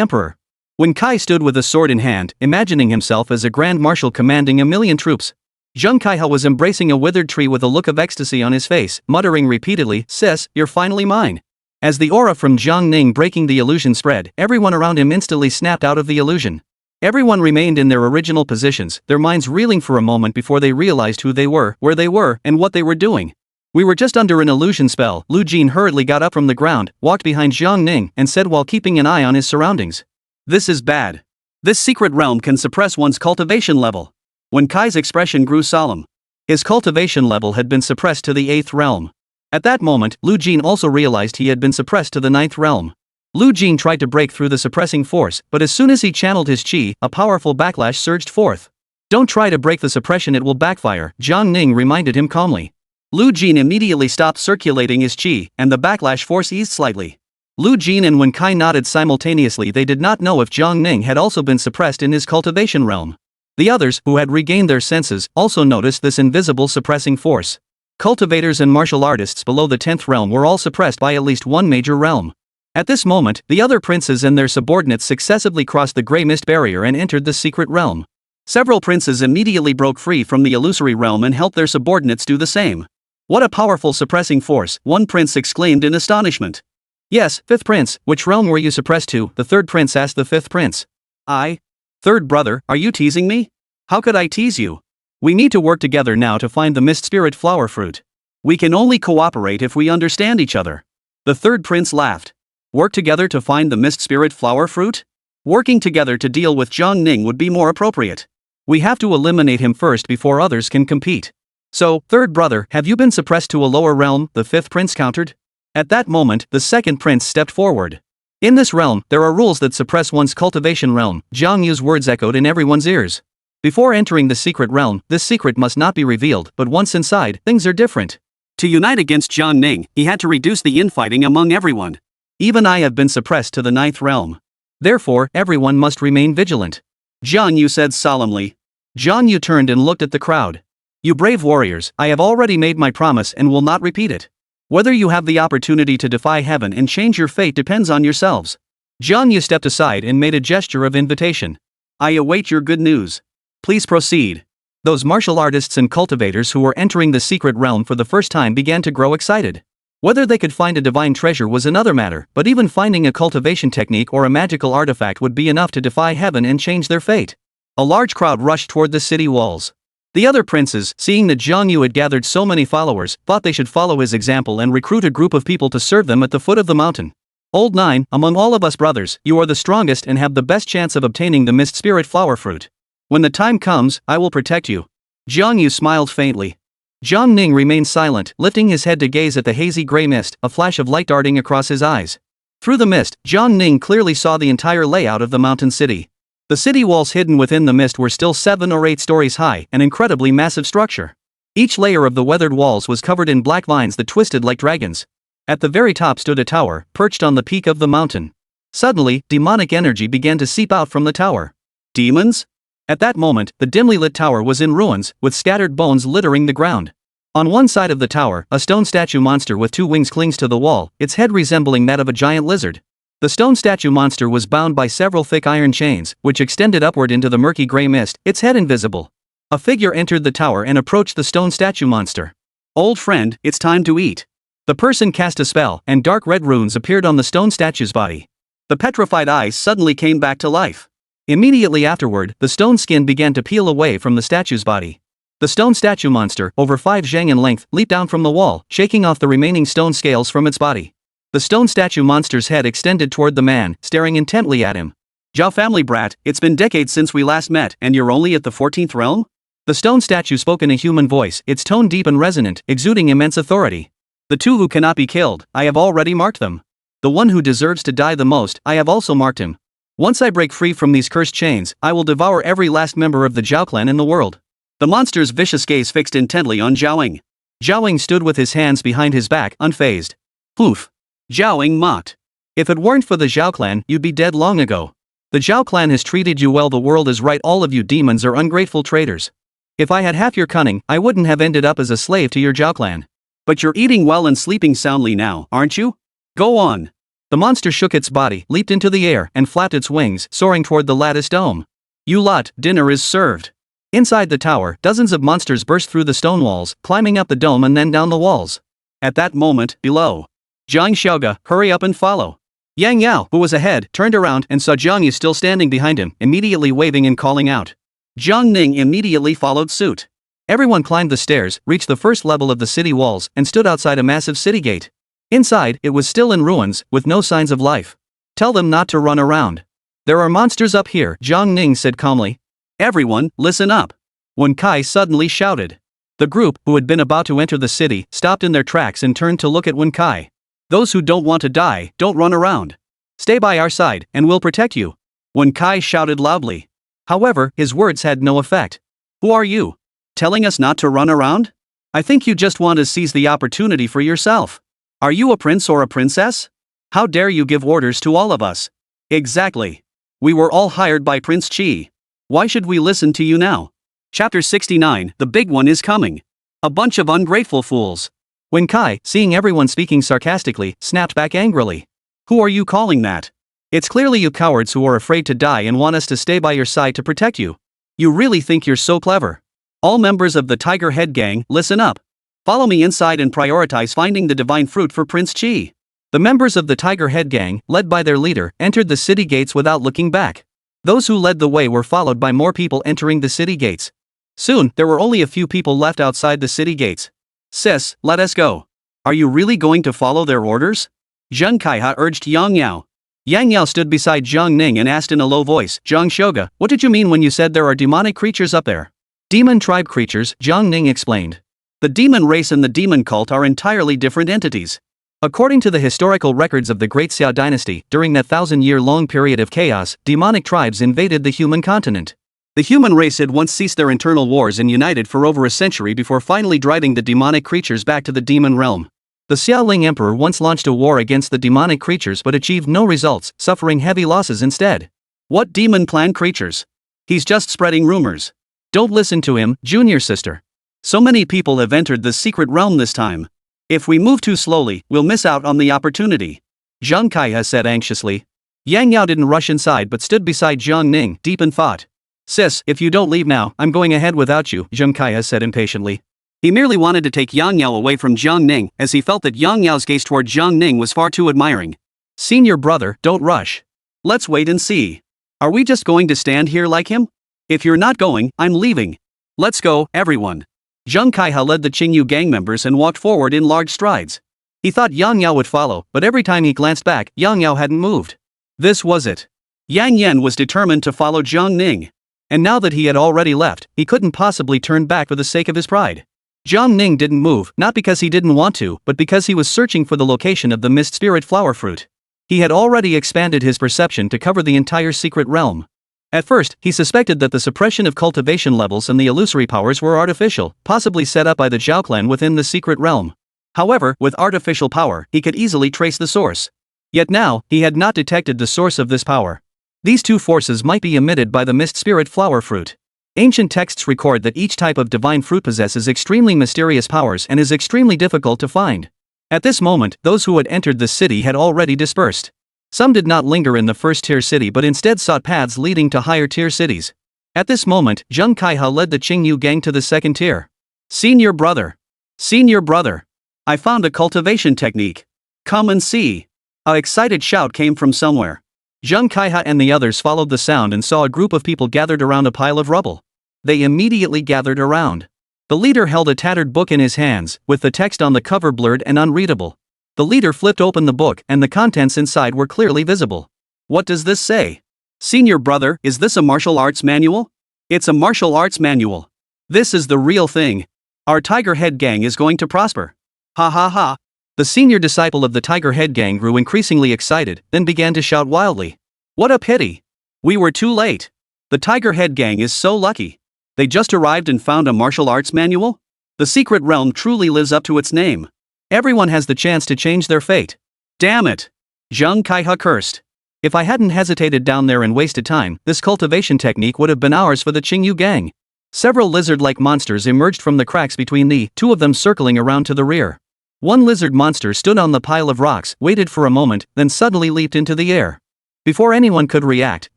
A: emperor!" Wen Kai stood with a sword in hand, imagining himself as a grand marshal commanding 1,000,000 troops. Zheng Kaihao was embracing a withered tree with a look of ecstasy on his face, muttering repeatedly, "Sis, you're finally mine." As the aura from Jiang Ning breaking the illusion spread, everyone around him instantly snapped out of the illusion. Everyone remained in their original positions, their minds reeling for a moment before they realized who they were, where they were, and what they were doing. "We were just under an illusion spell." Lu Jin hurriedly got up from the ground, walked behind Jiang Ning, and said while keeping an eye on his surroundings, "This is bad. This secret realm can suppress one's cultivation level." Wen Kai's expression grew solemn. His cultivation level had been suppressed to the 8th realm. At that moment, Lu Jin also realized he had been suppressed to the 9th realm. Lu Jin tried to break through the suppressing force, but as soon as he channeled his qi, a powerful backlash surged forth. "Don't try to break the suppression, it will backfire," Jiang Ning reminded him calmly. Lu Jin immediately stopped circulating his qi, and the backlash force eased slightly. Lu Jin and Wen Kai nodded simultaneously. They did not know if Jiang Ning had also been suppressed in his cultivation realm. The others, who had regained their senses, also noticed this invisible suppressing force. Cultivators and martial artists below the 10th realm were all suppressed by at least one major realm. At this moment, the other princes and their subordinates successively crossed the grey mist barrier and entered the secret realm. Several princes immediately broke free from the illusory realm and helped their subordinates do the same. "What a powerful suppressing force," one prince exclaimed in astonishment. "Yes, 5th prince, which realm were you suppressed to?" the 3rd prince asked the 5th prince. "I? 3rd brother, are you teasing me? How could I tease you? We need to work together now to find the mist spirit flower fruit. We can only cooperate if we understand each other." The 3rd prince laughed. "Work together to find the mist spirit flower fruit? Working together to deal with Jiang Ning would be more appropriate. We have to eliminate him first before others can compete." "So, 3rd brother, have you been suppressed to a lower realm?" the 5th prince countered. At that moment, the second prince stepped forward. In this realm, there are rules that suppress one's cultivation realm. Jiang Yu's words echoed in everyone's ears. Before entering the secret realm, this secret must not be revealed, but once inside, things are different. To unite against Jiang Ning, he had to reduce the infighting among everyone. Even I have been suppressed to the ninth realm. Therefore, everyone must remain vigilant. Jiang Yu said solemnly. Jiang Yu turned and looked at the crowd. You brave warriors, I have already made my promise and will not repeat it. Whether you have the opportunity to defy heaven and change your fate depends on yourselves. Jiang Yu stepped aside and made a gesture of invitation. I await your good news. Please proceed. Those martial artists and cultivators who were entering the secret realm for the first time began to grow excited. Whether they could find a divine treasure was another matter, but even finding a cultivation technique or a magical artifact would be enough to defy heaven and change their fate. A large crowd rushed toward the city walls. The other princes, seeing that Jiang Yu had gathered so many followers, thought they should follow his example and recruit a group of people to serve them at the foot of the mountain. Old Nine, among all of us brothers, you are the strongest and have the best chance of obtaining the mist spirit flower fruit. When the time comes, I will protect you. Jiang Yu smiled faintly. Jiang Ning remained silent, lifting his head to gaze at the hazy gray mist, a flash of light darting across his eyes. Through the mist, Jiang Ning clearly saw the entire layout of the mountain city. The city walls hidden within the mist were still 7 or 8 stories high, an incredibly massive structure. Each layer of the weathered walls was covered in black vines that twisted like dragons. At the very top stood a tower, perched on the peak of the mountain. Suddenly, demonic energy began to seep out from the tower. Demons? At that moment, the dimly lit tower was in ruins, with scattered bones littering the ground. On one side of the tower, a stone statue monster with 2 wings clings to the wall, its head resembling that of a giant lizard. The stone statue monster was bound by several thick iron chains, which extended upward into the murky gray mist, its head invisible. A figure entered the tower and approached the stone statue monster. Old friend, it's time to eat. The person cast a spell, and dark red runes appeared on the stone statue's body. The petrified eyes suddenly came back to life. Immediately afterward, the stone skin began to peel away from the statue's body. The stone statue monster, over 5 zhang in length, leaped down from the wall, shaking off the remaining stone scales from its body. The stone statue monster's head extended toward the man, staring intently at him. Zhao family brat, it's been decades since we last met, and you're only at the 14th realm? The stone statue spoke in a human voice, its tone deep and resonant, exuding immense authority. The 2 who cannot be killed, I have already marked them. The one who deserves to die the most, I have also marked him. Once I break free from these cursed chains, I will devour every last member of the Zhao clan in the world. The monster's vicious gaze fixed intently on Zhaoing. Zhaoing stood with his hands behind his back, unfazed. Poof. Zhaoing mocked. If it weren't for the Zhao clan, you'd be dead long ago. The Zhao clan has treated you well, the world is right, all of you demons are ungrateful traitors. If I had half your cunning, I wouldn't have ended up as a slave to your Zhao clan. But you're eating well and sleeping soundly now, aren't you? Go on. The monster shook its body, leaped into the air, and flapped its wings, soaring toward the lattice dome. You lot, dinner is served. Inside the tower, dozens of monsters burst through the stone walls, climbing up the dome and then down the walls. At that moment, below. Jiang Xiaoge, hurry up and follow. Yang Yao, who was ahead, turned around and saw Jiang Yu still standing behind him, immediately waving and calling out. Jiang Ning immediately followed suit. Everyone climbed the stairs, reached the first level of the city walls, and stood outside a massive city gate. Inside, it was still in ruins, with no signs of life. Tell them not to run around. There are monsters up here, Jiang Ning said calmly. Everyone, listen up. Wen Kai suddenly shouted. The group, who had been about to enter the city, stopped in their tracks and turned to look at Wen Kai. Those who don't want to die, don't run around. Stay by our side, and we'll protect you. Wen Kai shouted loudly. However, his words had no effect. Who are you? Telling us not to run around? I think you just want to seize the opportunity for yourself. Are you a prince or a princess? How dare you give orders to all of us? Exactly. We were all hired by Prince Qi. Why should we listen to you now? Chapter 69, the big one is coming. A bunch of ungrateful fools. Wen Kai, seeing everyone speaking sarcastically, snapped back angrily. Who are you calling that? It's clearly you cowards who are afraid to die and want us to stay by your side to protect you. You really think you're so clever? All members of the Tiger Head Gang, listen up. Follow me inside and prioritize finding the divine fruit for Prince Qi. The members of the Tiger Head Gang, led by their leader, entered the city gates without looking back. Those who led the way were followed by more people entering the city gates. Soon, there were only a few people left outside the city gates. Sis, let us go. Are you really going to follow their orders? Zheng Kaiha urged Yang Yao. Yang Yao stood beside Jiang Ning and asked in a low voice, Jiang Xiaoge, what did you mean when you said there are demonic creatures up there? Demon tribe creatures, Jiang Ning explained. The demon race and the demon cult are entirely different entities. According to the historical records of the Great Xia dynasty, during that 1,000-year-long period of chaos, demonic tribes invaded the human continent. The human race had once ceased their internal wars and united for over a century before finally driving the demonic creatures back to the demon realm. The Xiaoling Emperor once launched a war against the demonic creatures but achieved no results, suffering heavy losses instead. What demon clan creatures? He's just spreading rumors. Don't listen to him, junior sister. So many people have entered the secret realm this time. If we move too slowly, we'll miss out on the opportunity. Zhang Kaiha said anxiously. Yang Yao didn't rush inside but stood beside Jiang Ning, deep in thought. Sis, if you don't leave now, I'm going ahead without you, Zhang Kaiha said impatiently. He merely wanted to take Yang Yao away from Jiang Ning, as he felt that Yang Yao's gaze toward Jiang Ning was far too admiring. Senior brother, don't rush. Let's wait and see. Are we just going to stand here like him? If you're not going, I'm leaving. Let's go, everyone. Zhang Kaiha led the Qingyu gang members and walked forward in large strides. He thought Yang Yao would follow, but every time he glanced back, Yang Yao hadn't moved. This was it. Yang Yan was determined to follow Jiang Ning. And now that he had already left, he couldn't possibly turn back for the sake of his pride. Jiang Ning didn't move, not because he didn't want to, but because he was searching for the location of the mist spirit flower fruit. He had already expanded his perception to cover the entire secret realm. At first, he suspected that the suppression of cultivation levels and the illusory powers were artificial, possibly set up by the Zhao clan within the secret realm. However, with artificial power, he could easily trace the source. Yet now, he had not detected the source of this power. These two forces might be emitted by the mist spirit flower fruit. Ancient texts record that each type of divine fruit possesses extremely mysterious powers and is extremely difficult to find. At this moment, those who had entered the city had already dispersed. Some did not linger in the first-tier city but instead sought paths leading to higher-tier cities. At this moment, Zhang Kaiha led the Qingyu gang to the second tier. Senior brother! Senior brother! I found a cultivation technique. Come and see! An excited shout came from somewhere. Zhang Kaiha and the others followed the sound and saw a group of people gathered around a pile of rubble. They immediately gathered around. The leader held a tattered book in his hands, with the text on the cover blurred and unreadable. The leader flipped open the book and the contents inside were clearly visible. What does this say? Senior brother, is this a martial arts manual? It's a martial arts manual. This is the real thing. Our Tiger Head gang is going to prosper. Ha ha ha. The senior disciple of the Tiger Head gang grew increasingly excited, then began to shout wildly. What a pity! We were too late. The Tiger Head gang is so lucky. They just arrived and found a martial arts manual? The secret realm truly lives up to its name. Everyone has the chance to change their fate. Damn it! Zhang Kaiha cursed. If I hadn't hesitated down there and wasted time, this cultivation technique would have been ours for the Qingyu gang. Several lizard-like monsters emerged from the cracks between the two of them, circling around to the rear. One lizard monster stood on the pile of rocks, waited for a moment, then suddenly leaped into the air. Before anyone could react,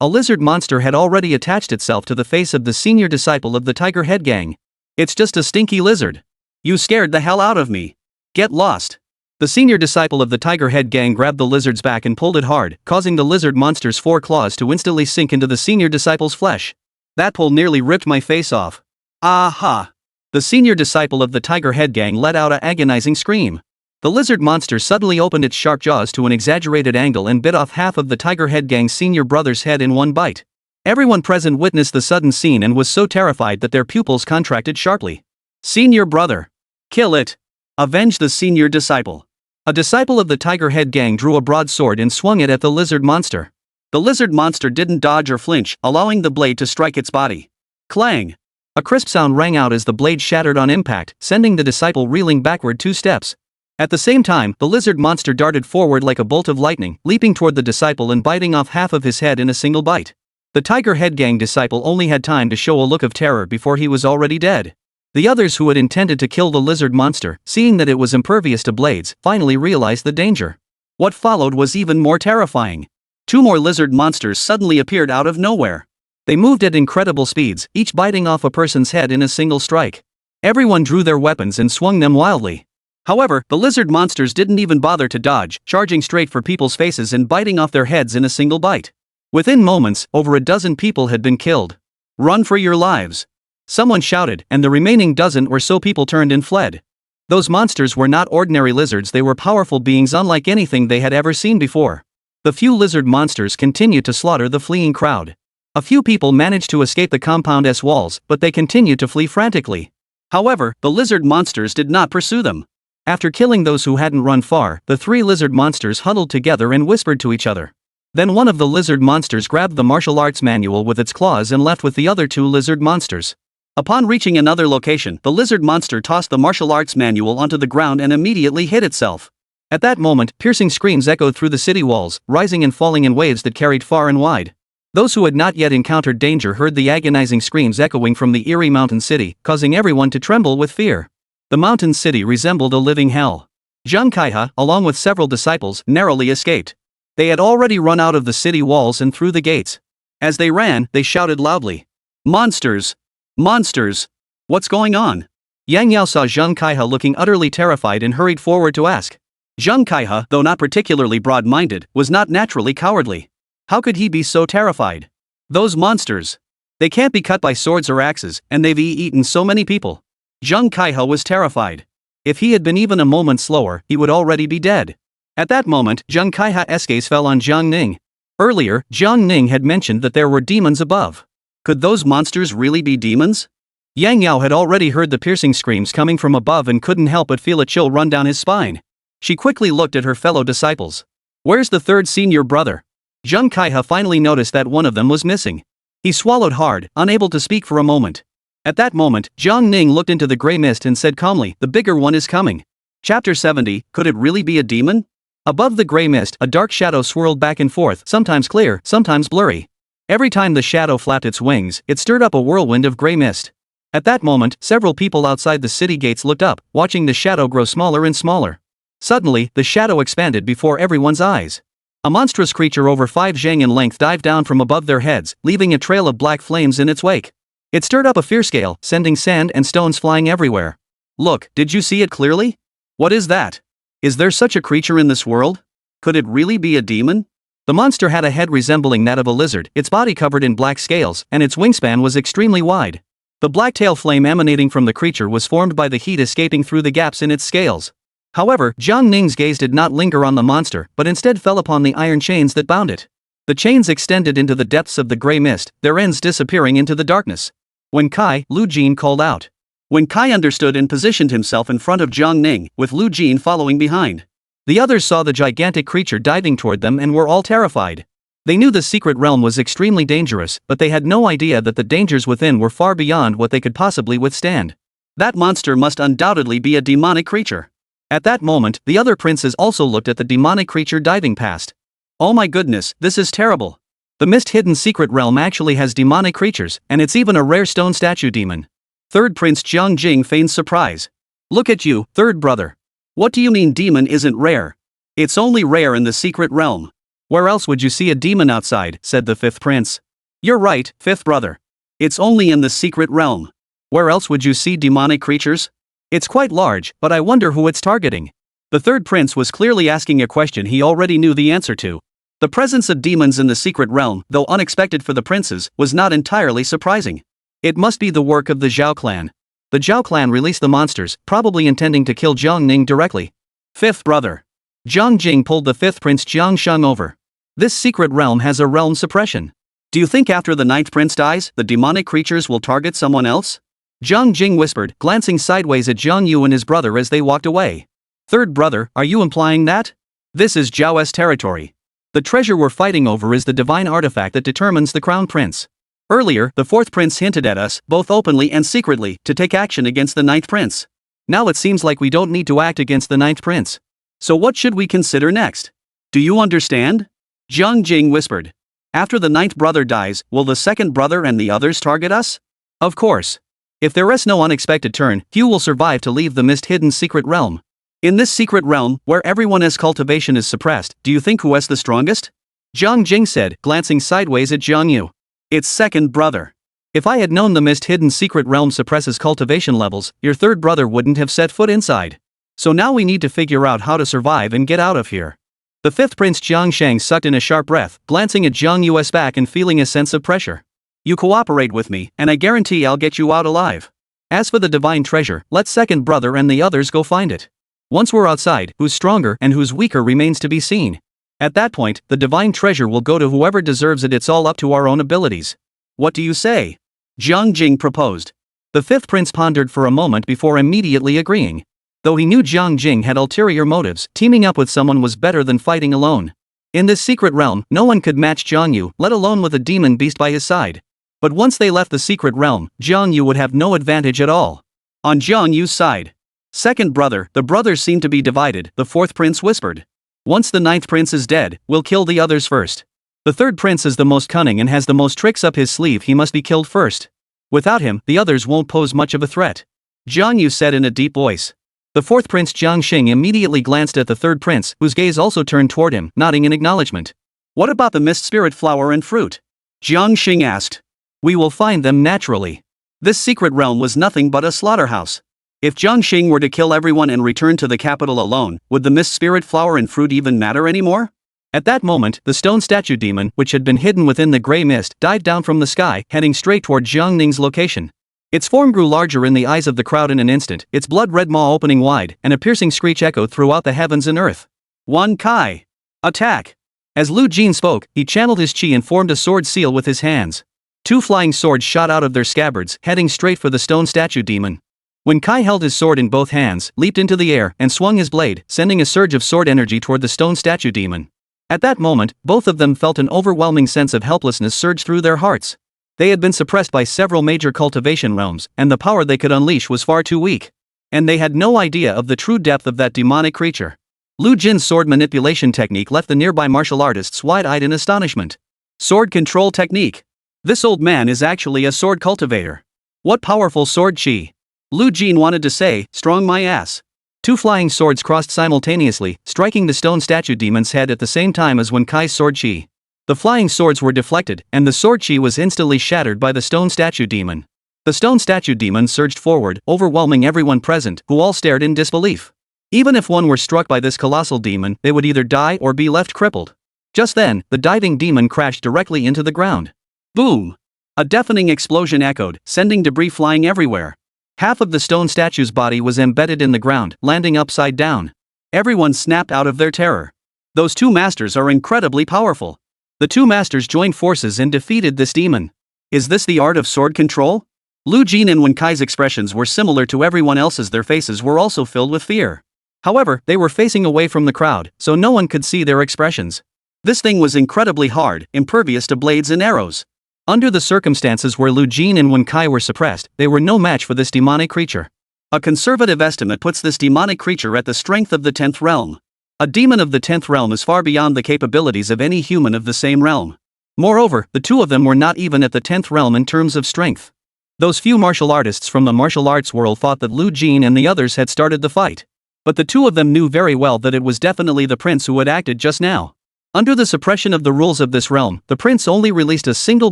A: a lizard monster had already attached itself to the face of the senior disciple of the Tiger Head gang. It's just a stinky lizard. You scared the hell out of me. Get lost. The senior disciple of the Tiger Head gang grabbed the lizard's back and pulled it hard, causing the lizard monster's 4 claws to instantly sink into the senior disciple's flesh. That pull nearly ripped my face off. Aha! The senior disciple of the Tiger Head gang let out an agonizing scream. The lizard monster suddenly opened its sharp jaws to an exaggerated angle and bit off half of the Tiger Head gang's senior brother's head in one bite. Everyone present witnessed the sudden scene and was so terrified that their pupils contracted sharply. Senior brother! Kill it! Avenge the senior disciple! A disciple of the Tiger Head gang drew a broadsword and swung it at the lizard monster. The lizard monster didn't dodge or flinch, allowing the blade to strike its body. Clang! A crisp sound rang out as the blade shattered on impact, sending the disciple reeling backward 2 steps. At the same time, the lizard monster darted forward like a bolt of lightning, leaping toward the disciple and biting off half of his head in a single bite. The Tiger Head gang disciple only had time to show a look of terror before he was already dead. The others who had intended to kill the lizard monster, seeing that it was impervious to blades, finally realized the danger. What followed was even more terrifying. 2 more lizard monsters suddenly appeared out of nowhere. They moved at incredible speeds, each biting off a person's head in a single strike. Everyone drew their weapons and swung them wildly. However, the lizard monsters didn't even bother to dodge, charging straight for people's faces and biting off their heads in a single bite. Within moments, over a dozen people had been killed. Run for your lives! Someone shouted, and the remaining dozen or so people turned and fled. Those monsters were not ordinary lizards, they were powerful beings unlike anything they had ever seen before. The few lizard monsters continued to slaughter the fleeing crowd. A few people managed to escape the compound's walls, but they continued to flee frantically. However, the lizard monsters did not pursue them. After killing those who hadn't run far, the three lizard monsters huddled together and whispered to each other. Then one of the lizard monsters grabbed the martial arts manual with its claws and left with the other two lizard monsters. Upon reaching another location, the lizard monster tossed the martial arts manual onto the ground and immediately hit itself. At that moment, piercing screams echoed through the city walls, rising and falling in waves that carried far and wide. Those who had not yet encountered danger heard the agonizing screams echoing from the eerie mountain city, causing everyone to tremble with fear. The mountain city resembled a living hell. Zhang Kaihe, along with several disciples, narrowly escaped. They had already run out of the city walls and through the gates. As they ran, they shouted loudly, "Monsters! Monsters! What's going on?" Yang Yao saw Zhang Kaihe looking utterly terrified and hurried forward to ask. Zhang Kaihe, though not particularly broad-minded, was not naturally cowardly. How could he be so terrified? Those monsters! They can't be cut by swords or axes, and they've eaten so many people. Zhang Kaihe was terrified. If he had been even a moment slower, he would already be dead. At that moment, Zhang Kaihe's gaze fell on Jiang Ning. Earlier, Jiang Ning had mentioned that there were demons above. Could those monsters really be demons? Yang Yao had already heard the piercing screams coming from above and couldn't help but feel a chill run down his spine. She quickly looked at her fellow disciples. Where's the third senior brother? Zhang Kaihe finally noticed that one of them was missing. He swallowed hard, unable to speak for a moment. At that moment, Jiang Ning looked into the grey mist and said calmly, "The bigger one is coming." Chapter 70, Could it really be a demon? Above the grey mist, a dark shadow swirled back and forth, sometimes clear, sometimes blurry. Every time the shadow flapped its wings, it stirred up a whirlwind of grey mist. At that moment, several people outside the city gates looked up, watching the shadow grow smaller and smaller. Suddenly, the shadow expanded before everyone's eyes. A monstrous creature over 5 zhang in length dived down from above their heads, leaving a trail of black flames in its wake. It stirred up a fierce gale, sending sand and stones flying everywhere. Look, did you see it clearly? What is that? Is there such a creature in this world? Could it really be a demon? The monster had a head resembling that of a lizard, its body covered in black scales, and its wingspan was extremely wide. The black tail flame emanating from the creature was formed by the heat escaping through the gaps in its scales. However, Jiang Ning's gaze did not linger on the monster, but instead fell upon the iron chains that bound it. The chains extended into the depths of the grey mist, their ends disappearing into the darkness. When Kai, Lu Jin called out. When Kai understood and positioned himself in front of Jiang Ning, with Lu Jin following behind. The others saw the gigantic creature diving toward them and were all terrified. They knew the secret realm was extremely dangerous, but they had no idea that the dangers within were far beyond what they could possibly withstand. That monster must undoubtedly be a demonic creature. At that moment, the other princes also looked at the demonic creature diving past. Oh my goodness, this is terrible. The mist-hidden secret realm actually has demonic creatures, and it's even a rare stone statue demon. Third Prince Jiang Jing feigns surprise. Look at you, third brother. What do you mean demon isn't rare? It's only rare in the secret realm. Where else would you see a demon outside, said the fifth prince. You're right, fifth brother. It's only in the secret realm. Where else would you see demonic creatures? It's quite large, but I wonder who it's targeting. The third prince was clearly asking a question he already knew the answer to. The presence of demons in the secret realm, though unexpected for the princes, was not entirely surprising. It must be the work of the Zhao clan. The Zhao clan released the monsters, probably intending to kill Jiang Ning directly. Fifth brother. Jiang Jing pulled the fifth prince Jiang Sheng over. This secret realm has a realm suppression. Do you think after the ninth prince dies, the demonic creatures will target someone else? Jiang Jing whispered, glancing sideways at Jiang Yu and his brother as they walked away. Third brother, are you implying that? This is Zhao's territory. The treasure we're fighting over is the divine artifact that determines the crown prince. Earlier, the fourth prince hinted at us, both openly and secretly, to take action against the ninth prince. Now it seems like we don't need to act against the ninth prince. So what should we consider next? Do you understand? Jiang Jing whispered. After the ninth brother dies, will the second brother and the others target us? Of course. If there is no unexpected turn, few will survive to leave the mist-hidden secret realm. In this secret realm, where everyone's cultivation is suppressed, do you think who is the strongest? Jiang Jing said, glancing sideways at Jiang Yu. It's second brother. If I had known the mist-hidden secret realm suppresses cultivation levels, your third brother wouldn't have set foot inside. So now we need to figure out how to survive and get out of here. The fifth prince Jiang Sheng sucked in a sharp breath, glancing at Jiang Yu's back and feeling a sense of pressure. You cooperate with me, and I guarantee I'll get you out alive. As for the divine treasure, let second brother and the others go find it. Once we're outside, who's stronger and who's weaker remains to be seen. At that point, the divine treasure will go to whoever deserves it. It's all up to our own abilities. What do you say? Jiang Jing proposed. The fifth prince pondered for a moment before immediately agreeing. Though he knew Jiang Jing had ulterior motives, teaming up with someone was better than fighting alone. In this secret realm, no one could match Jiang Yu, let alone with a demon beast by his side. But once they left the secret realm, Jiang Yu would have no advantage at all. On Jiang Yu's side. Second brother, the brothers seem to be divided, the fourth prince whispered. Once the ninth prince is dead, we'll kill the others first. The third prince is the most cunning and has the most tricks up his sleeve, he must be killed first. Without him, the others won't pose much of a threat. Jiang Yu said in a deep voice. The fourth prince Jiang Xing immediately glanced at the third prince, whose gaze also turned toward him, nodding in acknowledgement. What about the mist spirit flower and fruit? Jiang Xing asked. We will find them naturally. This secret realm was nothing but a slaughterhouse. If Jiang Xing were to kill everyone and return to the capital alone, would the mist spirit flower and fruit even matter anymore? At that moment, the stone statue demon, which had been hidden within the grey mist, dived down from the sky, heading straight toward Jiang Ning's location. Its form grew larger in the eyes of the crowd in an instant, its blood-red maw opening wide, and a piercing screech echoed throughout the heavens and earth. Wan Kai! Attack! As Lu Jin spoke, he channeled his chi and formed a sword seal with his hands. Two flying swords shot out of their scabbards, heading straight for the stone statue demon. When Kai held his sword in both hands, leaped into the air, and swung his blade, sending a surge of sword energy toward the stone statue demon. At that moment, both of them felt an overwhelming sense of helplessness surge through their hearts. They had been suppressed by several major cultivation realms, and the power they could unleash was far too weak. And they had no idea of the true depth of that demonic creature. Lu Jin's sword manipulation technique left the nearby martial artists wide-eyed in astonishment. Sword control technique. This old man is actually a sword cultivator. What powerful sword chi. Lu Jin wanted to say, strong my ass. Two flying swords crossed simultaneously, striking the stone statue demon's head at the same time as when Kai's sword chi. The flying swords were deflected, and the sword chi was instantly shattered by the stone statue demon. The stone statue demon surged forward, overwhelming everyone present, who all stared in disbelief. Even if one were struck by this colossal demon, they would either die or be left crippled. Just then, the diving demon crashed directly into the ground. Boom! A deafening explosion echoed, sending debris flying everywhere. Half of the stone statue's body was embedded in the ground, landing upside down. Everyone snapped out of their terror. Those two masters are incredibly powerful. The two masters joined forces and defeated this demon. Is this the art of sword control? Lu Jin and Wen Kai's expressions were similar to everyone else's. Their faces were also filled with fear. However, they were facing away from the crowd, so no one could see their expressions. This thing was incredibly hard, impervious to blades and arrows. Under the circumstances where Lu Jin and Wen Kai were suppressed, they were no match for this demonic creature. A conservative estimate puts this demonic creature at the strength of the 10th realm. A demon of the 10th realm is far beyond the capabilities of any human of the same realm. Moreover, the two of them were not even at the 10th realm in terms of strength. Those few martial artists from the martial arts world thought that Lu Jin and the others had started the fight. But the two of them knew very well that it was definitely the prince who had acted just now. Under the suppression of the rules of this realm, the prince only released a single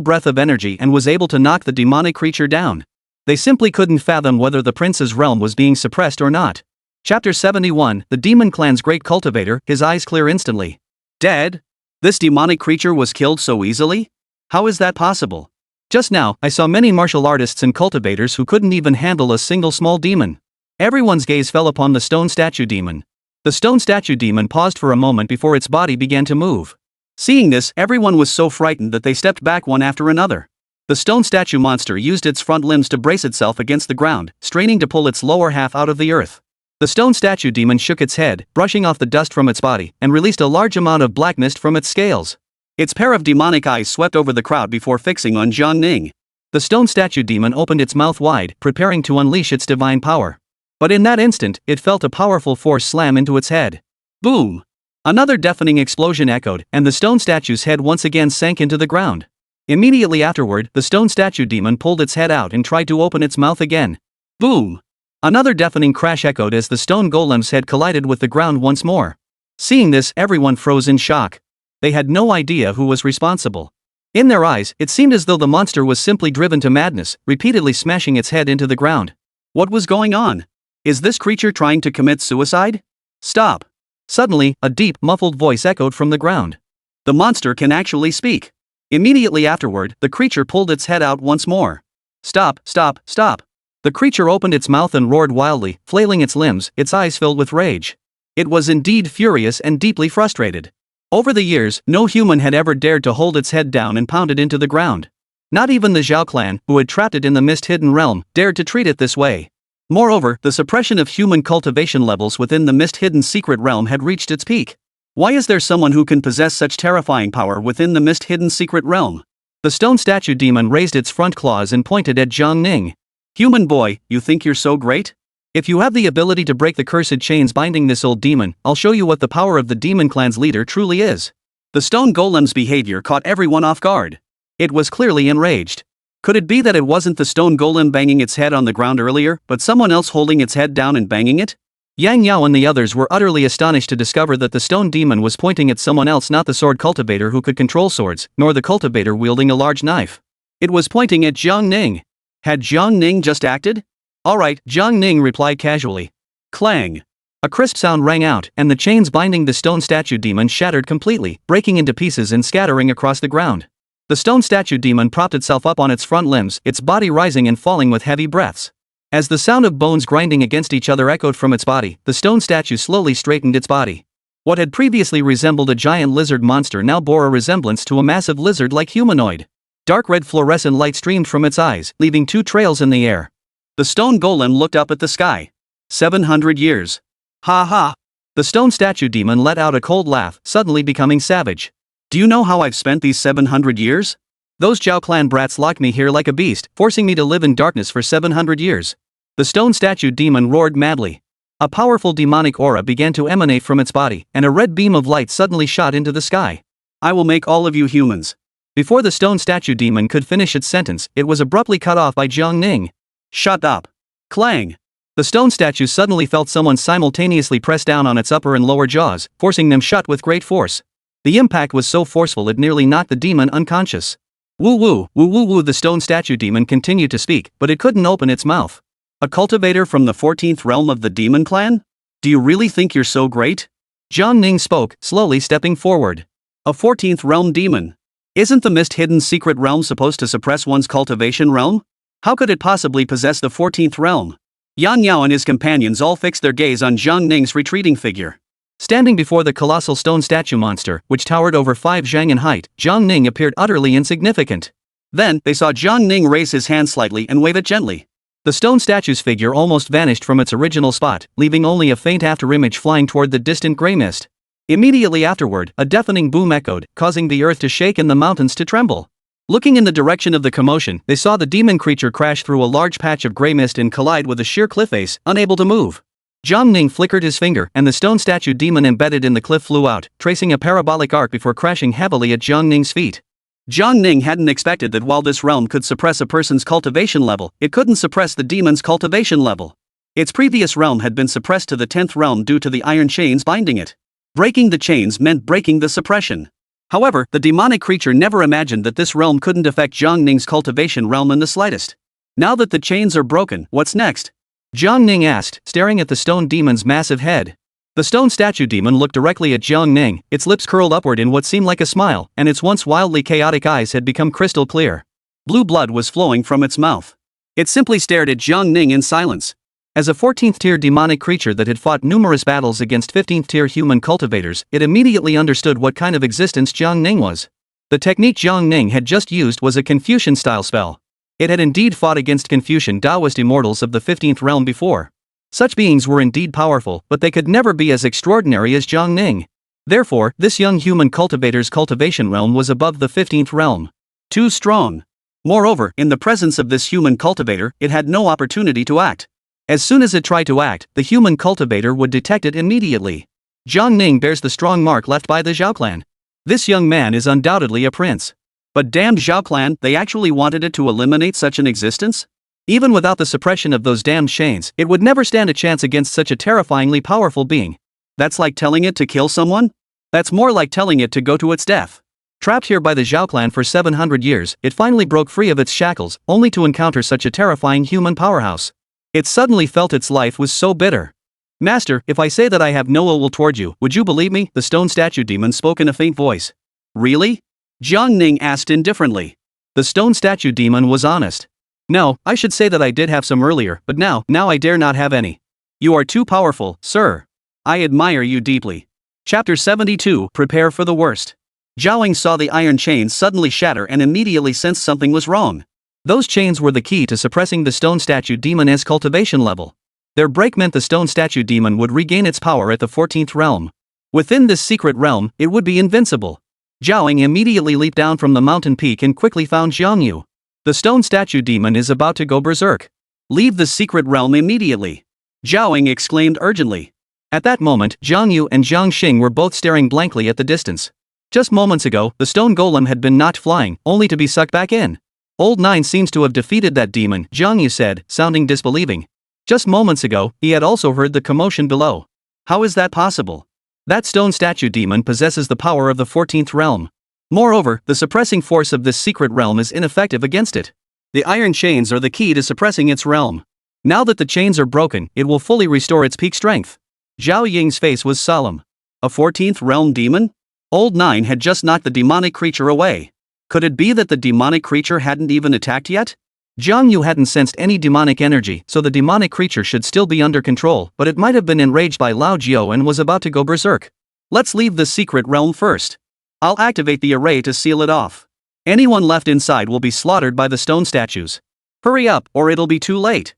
A: breath of energy and was able to knock the demonic creature down. They simply couldn't fathom whether the prince's realm was being suppressed or not. Chapter 71, The Demon Clan's Great Cultivator, his eyes clear instantly. Dead? This demonic creature was killed so easily? How is that possible? Just now, I saw many martial artists and cultivators who couldn't even handle a single small demon. Everyone's gaze fell upon the stone statue demon. The stone statue demon paused for a moment before its body began to move. Seeing this, everyone was so frightened that they stepped back one after another. The stone statue monster used its front limbs to brace itself against the ground, straining to pull its lower half out of the earth. The stone statue demon shook its head, brushing off the dust from its body, and released a large amount of black mist from its scales. Its pair of demonic eyes swept over the crowd before fixing on Jiang Ning. The stone statue demon opened its mouth wide, preparing to unleash its divine power. But in that instant, it felt a powerful force slam into its head. Boom! Another deafening explosion echoed, and the stone statue's head once again sank into the ground. Immediately afterward, the stone statue demon pulled its head out and tried to open its mouth again. Boom! Another deafening crash echoed as the stone golem's head collided with the ground once more. Seeing this, everyone froze in shock. They had no idea who was responsible. In their eyes, it seemed as though the monster was simply driven to madness, repeatedly smashing its head into the ground. What was going on? Is this creature trying to commit suicide? Stop! Suddenly, a deep, muffled voice echoed from the ground. The monster can actually speak. Immediately afterward, the creature pulled its head out once more. Stop, stop, stop! The creature opened its mouth and roared wildly, flailing its limbs, its eyes filled with rage. It was indeed furious and deeply frustrated. Over the years, no human had ever dared to hold its head down and pound it into the ground. Not even the Zhao clan, who had trapped it in the mist-hidden realm, dared to treat it this way. Moreover, the suppression of human cultivation levels within the mist-hidden secret realm had reached its peak. Why is there someone who can possess such terrifying power within the mist-hidden secret realm? The stone statue demon raised its front claws and pointed at Jiang Ning. Human boy, you think you're so great? If you have the ability to break the cursed chains binding this old demon, I'll show you what the power of the demon clan's leader truly is. The stone golem's behavior caught everyone off guard. It was clearly enraged. Could it be that it wasn't the stone golem banging its head on the ground earlier, but someone else holding its head down and banging it? Yang Yao and the others were utterly astonished to discover that the stone demon was pointing at someone else, not the sword cultivator who could control swords, nor the cultivator wielding a large knife. It was pointing at Jiang Ning. Had Jiang Ning just acted? Alright, Jiang Ning replied casually. Clang! A crisp sound rang out, and the chains binding the stone statue demon shattered completely, breaking into pieces and scattering across the ground. The stone statue demon propped itself up on its front limbs, its body rising and falling with heavy breaths. As the sound of bones grinding against each other echoed from its body, the stone statue slowly straightened its body. What had previously resembled a giant lizard monster now bore a resemblance to a massive lizard-like humanoid. Dark red fluorescent light streamed from its eyes, leaving two trails in the air. The stone golem looked up at the sky. 700 years. Ha ha! The stone statue demon let out a cold laugh, suddenly becoming savage. Do you know how I've spent these 700 years? Those Zhao clan brats locked me here like a beast, forcing me to live in darkness for 700 years. The stone statue demon roared madly. A powerful demonic aura began to emanate from its body, and a red beam of light suddenly shot into the sky. I will make all of you humans. Before the stone statue demon could finish its sentence, it was abruptly cut off by Jiang Ning. Shut up. Clang. The stone statue suddenly felt someone simultaneously press down on its upper and lower jaws, forcing them shut with great force. The impact was so forceful it nearly knocked the demon unconscious. Woo woo, woo woo woo, the stone statue demon continued to speak, but it couldn't open its mouth. A cultivator from the 14th realm of the demon clan? Do you really think you're so great? Jiang Ning spoke, slowly stepping forward. A 14th realm demon. Isn't the mist-hidden secret realm supposed to suppress one's cultivation realm? How could it possibly possess the 14th realm? Yan Yao and his companions all fixed their gaze on Jiang Ning's retreating figure. Standing before the colossal stone statue monster, which towered over 5 zhang in height, Jiang Ning appeared utterly insignificant. Then, they saw Jiang Ning raise his hand slightly and wave it gently. The stone statue's figure almost vanished from its original spot, leaving only a faint afterimage flying toward the distant gray mist. Immediately afterward, a deafening boom echoed, causing the earth to shake and the mountains to tremble. Looking in the direction of the commotion, they saw the demon creature crash through a large patch of gray mist and collide with a sheer cliff face, unable to move. Jiang Ning flickered his finger, and the stone statue demon embedded in the cliff flew out, tracing a parabolic arc before crashing heavily at Jiang Ning's feet. Jiang Ning hadn't expected that while this realm could suppress a person's cultivation level, it couldn't suppress the demon's cultivation level. Its previous realm had been suppressed to the 10th realm due to the iron chains binding it. Breaking the chains meant breaking the suppression. However, the demonic creature never imagined that this realm couldn't affect Jiang Ning's cultivation realm in the slightest. Now that the chains are broken, what's next? Jiang Ning asked, staring at the stone demon's massive head. The stone statue demon looked directly at Jiang Ning, its lips curled upward in what seemed like a smile, and its once wildly chaotic eyes had become crystal clear. Blue blood was flowing from its mouth. It simply stared at Jiang Ning in silence. As a 14th-tier demonic creature that had fought numerous battles against 15th-tier human cultivators, it immediately understood what kind of existence Jiang Ning was. The technique Jiang Ning had just used was a Confucian-style spell. It had indeed fought against Confucian Taoist immortals of the 15th realm before. Such beings were indeed powerful, but they could never be as extraordinary as Jiang Ning. Therefore, this young human cultivator's cultivation realm was above the 15th realm. Too strong. Moreover, in the presence of this human cultivator, it had no opportunity to act. As soon as it tried to act, the human cultivator would detect it immediately. Jiang Ning bears the strong mark left by the Zhao clan. This young man is undoubtedly a prince. But damned Zhao clan, they actually wanted it to eliminate such an existence? Even without the suppression of those damned chains, it would never stand a chance against such a terrifyingly powerful being. That's like telling it to kill someone? That's more like telling it to go to its death. Trapped here by the Zhao clan for 700 years, it finally broke free of its shackles, only to encounter such a terrifying human powerhouse. It suddenly felt its life was so bitter. Master, if I say that I have no ill will toward you, would you believe me? The stone statue demon spoke in a faint voice. Really? Jiang Ning asked indifferently. The stone statue demon was honest. No, I should say that I did have some earlier, but now I dare not have any. You are too powerful, sir. I admire you deeply. Chapter 72, Prepare for the Worst. Zhao Ying saw the iron chains suddenly shatter and immediately sensed something was wrong. Those chains were the key to suppressing the stone statue demon's cultivation level. Their break meant the stone statue demon would regain its power at the 14th realm. Within this secret realm, it would be invincible. Zhao immediately leaped down from the mountain peak and quickly found Jiang Yu. The stone statue demon is about to go berserk. Leave the secret realm immediately. Zhao exclaimed urgently. At that moment, Jiang Yu and Jiang Xing were both staring blankly at the distance. Just moments ago, the stone golem had been knocked flying, only to be sucked back in. Old Nine seems to have defeated that demon, Jiang Yu said, sounding disbelieving. Just moments ago, he had also heard the commotion below. How is that possible? That stone statue demon possesses the power of the 14th realm. Moreover, the suppressing force of this secret realm is ineffective against it. The iron chains are the key to suppressing its realm. Now that the chains are broken, it will fully restore its peak strength. Zhao Ying's face was solemn. A 14th realm demon? Old Nine had just knocked the demonic creature away. Could it be that the demonic creature hadn't even attacked yet? Jiang Yu hadn't sensed any demonic energy, so the demonic creature should still be under control, but it might have been enraged by Lao Jiao and was about to go berserk. Let's leave the secret realm first. I'll activate the array to seal it off. Anyone left inside will be slaughtered by the stone statues. Hurry up, or it'll be too late.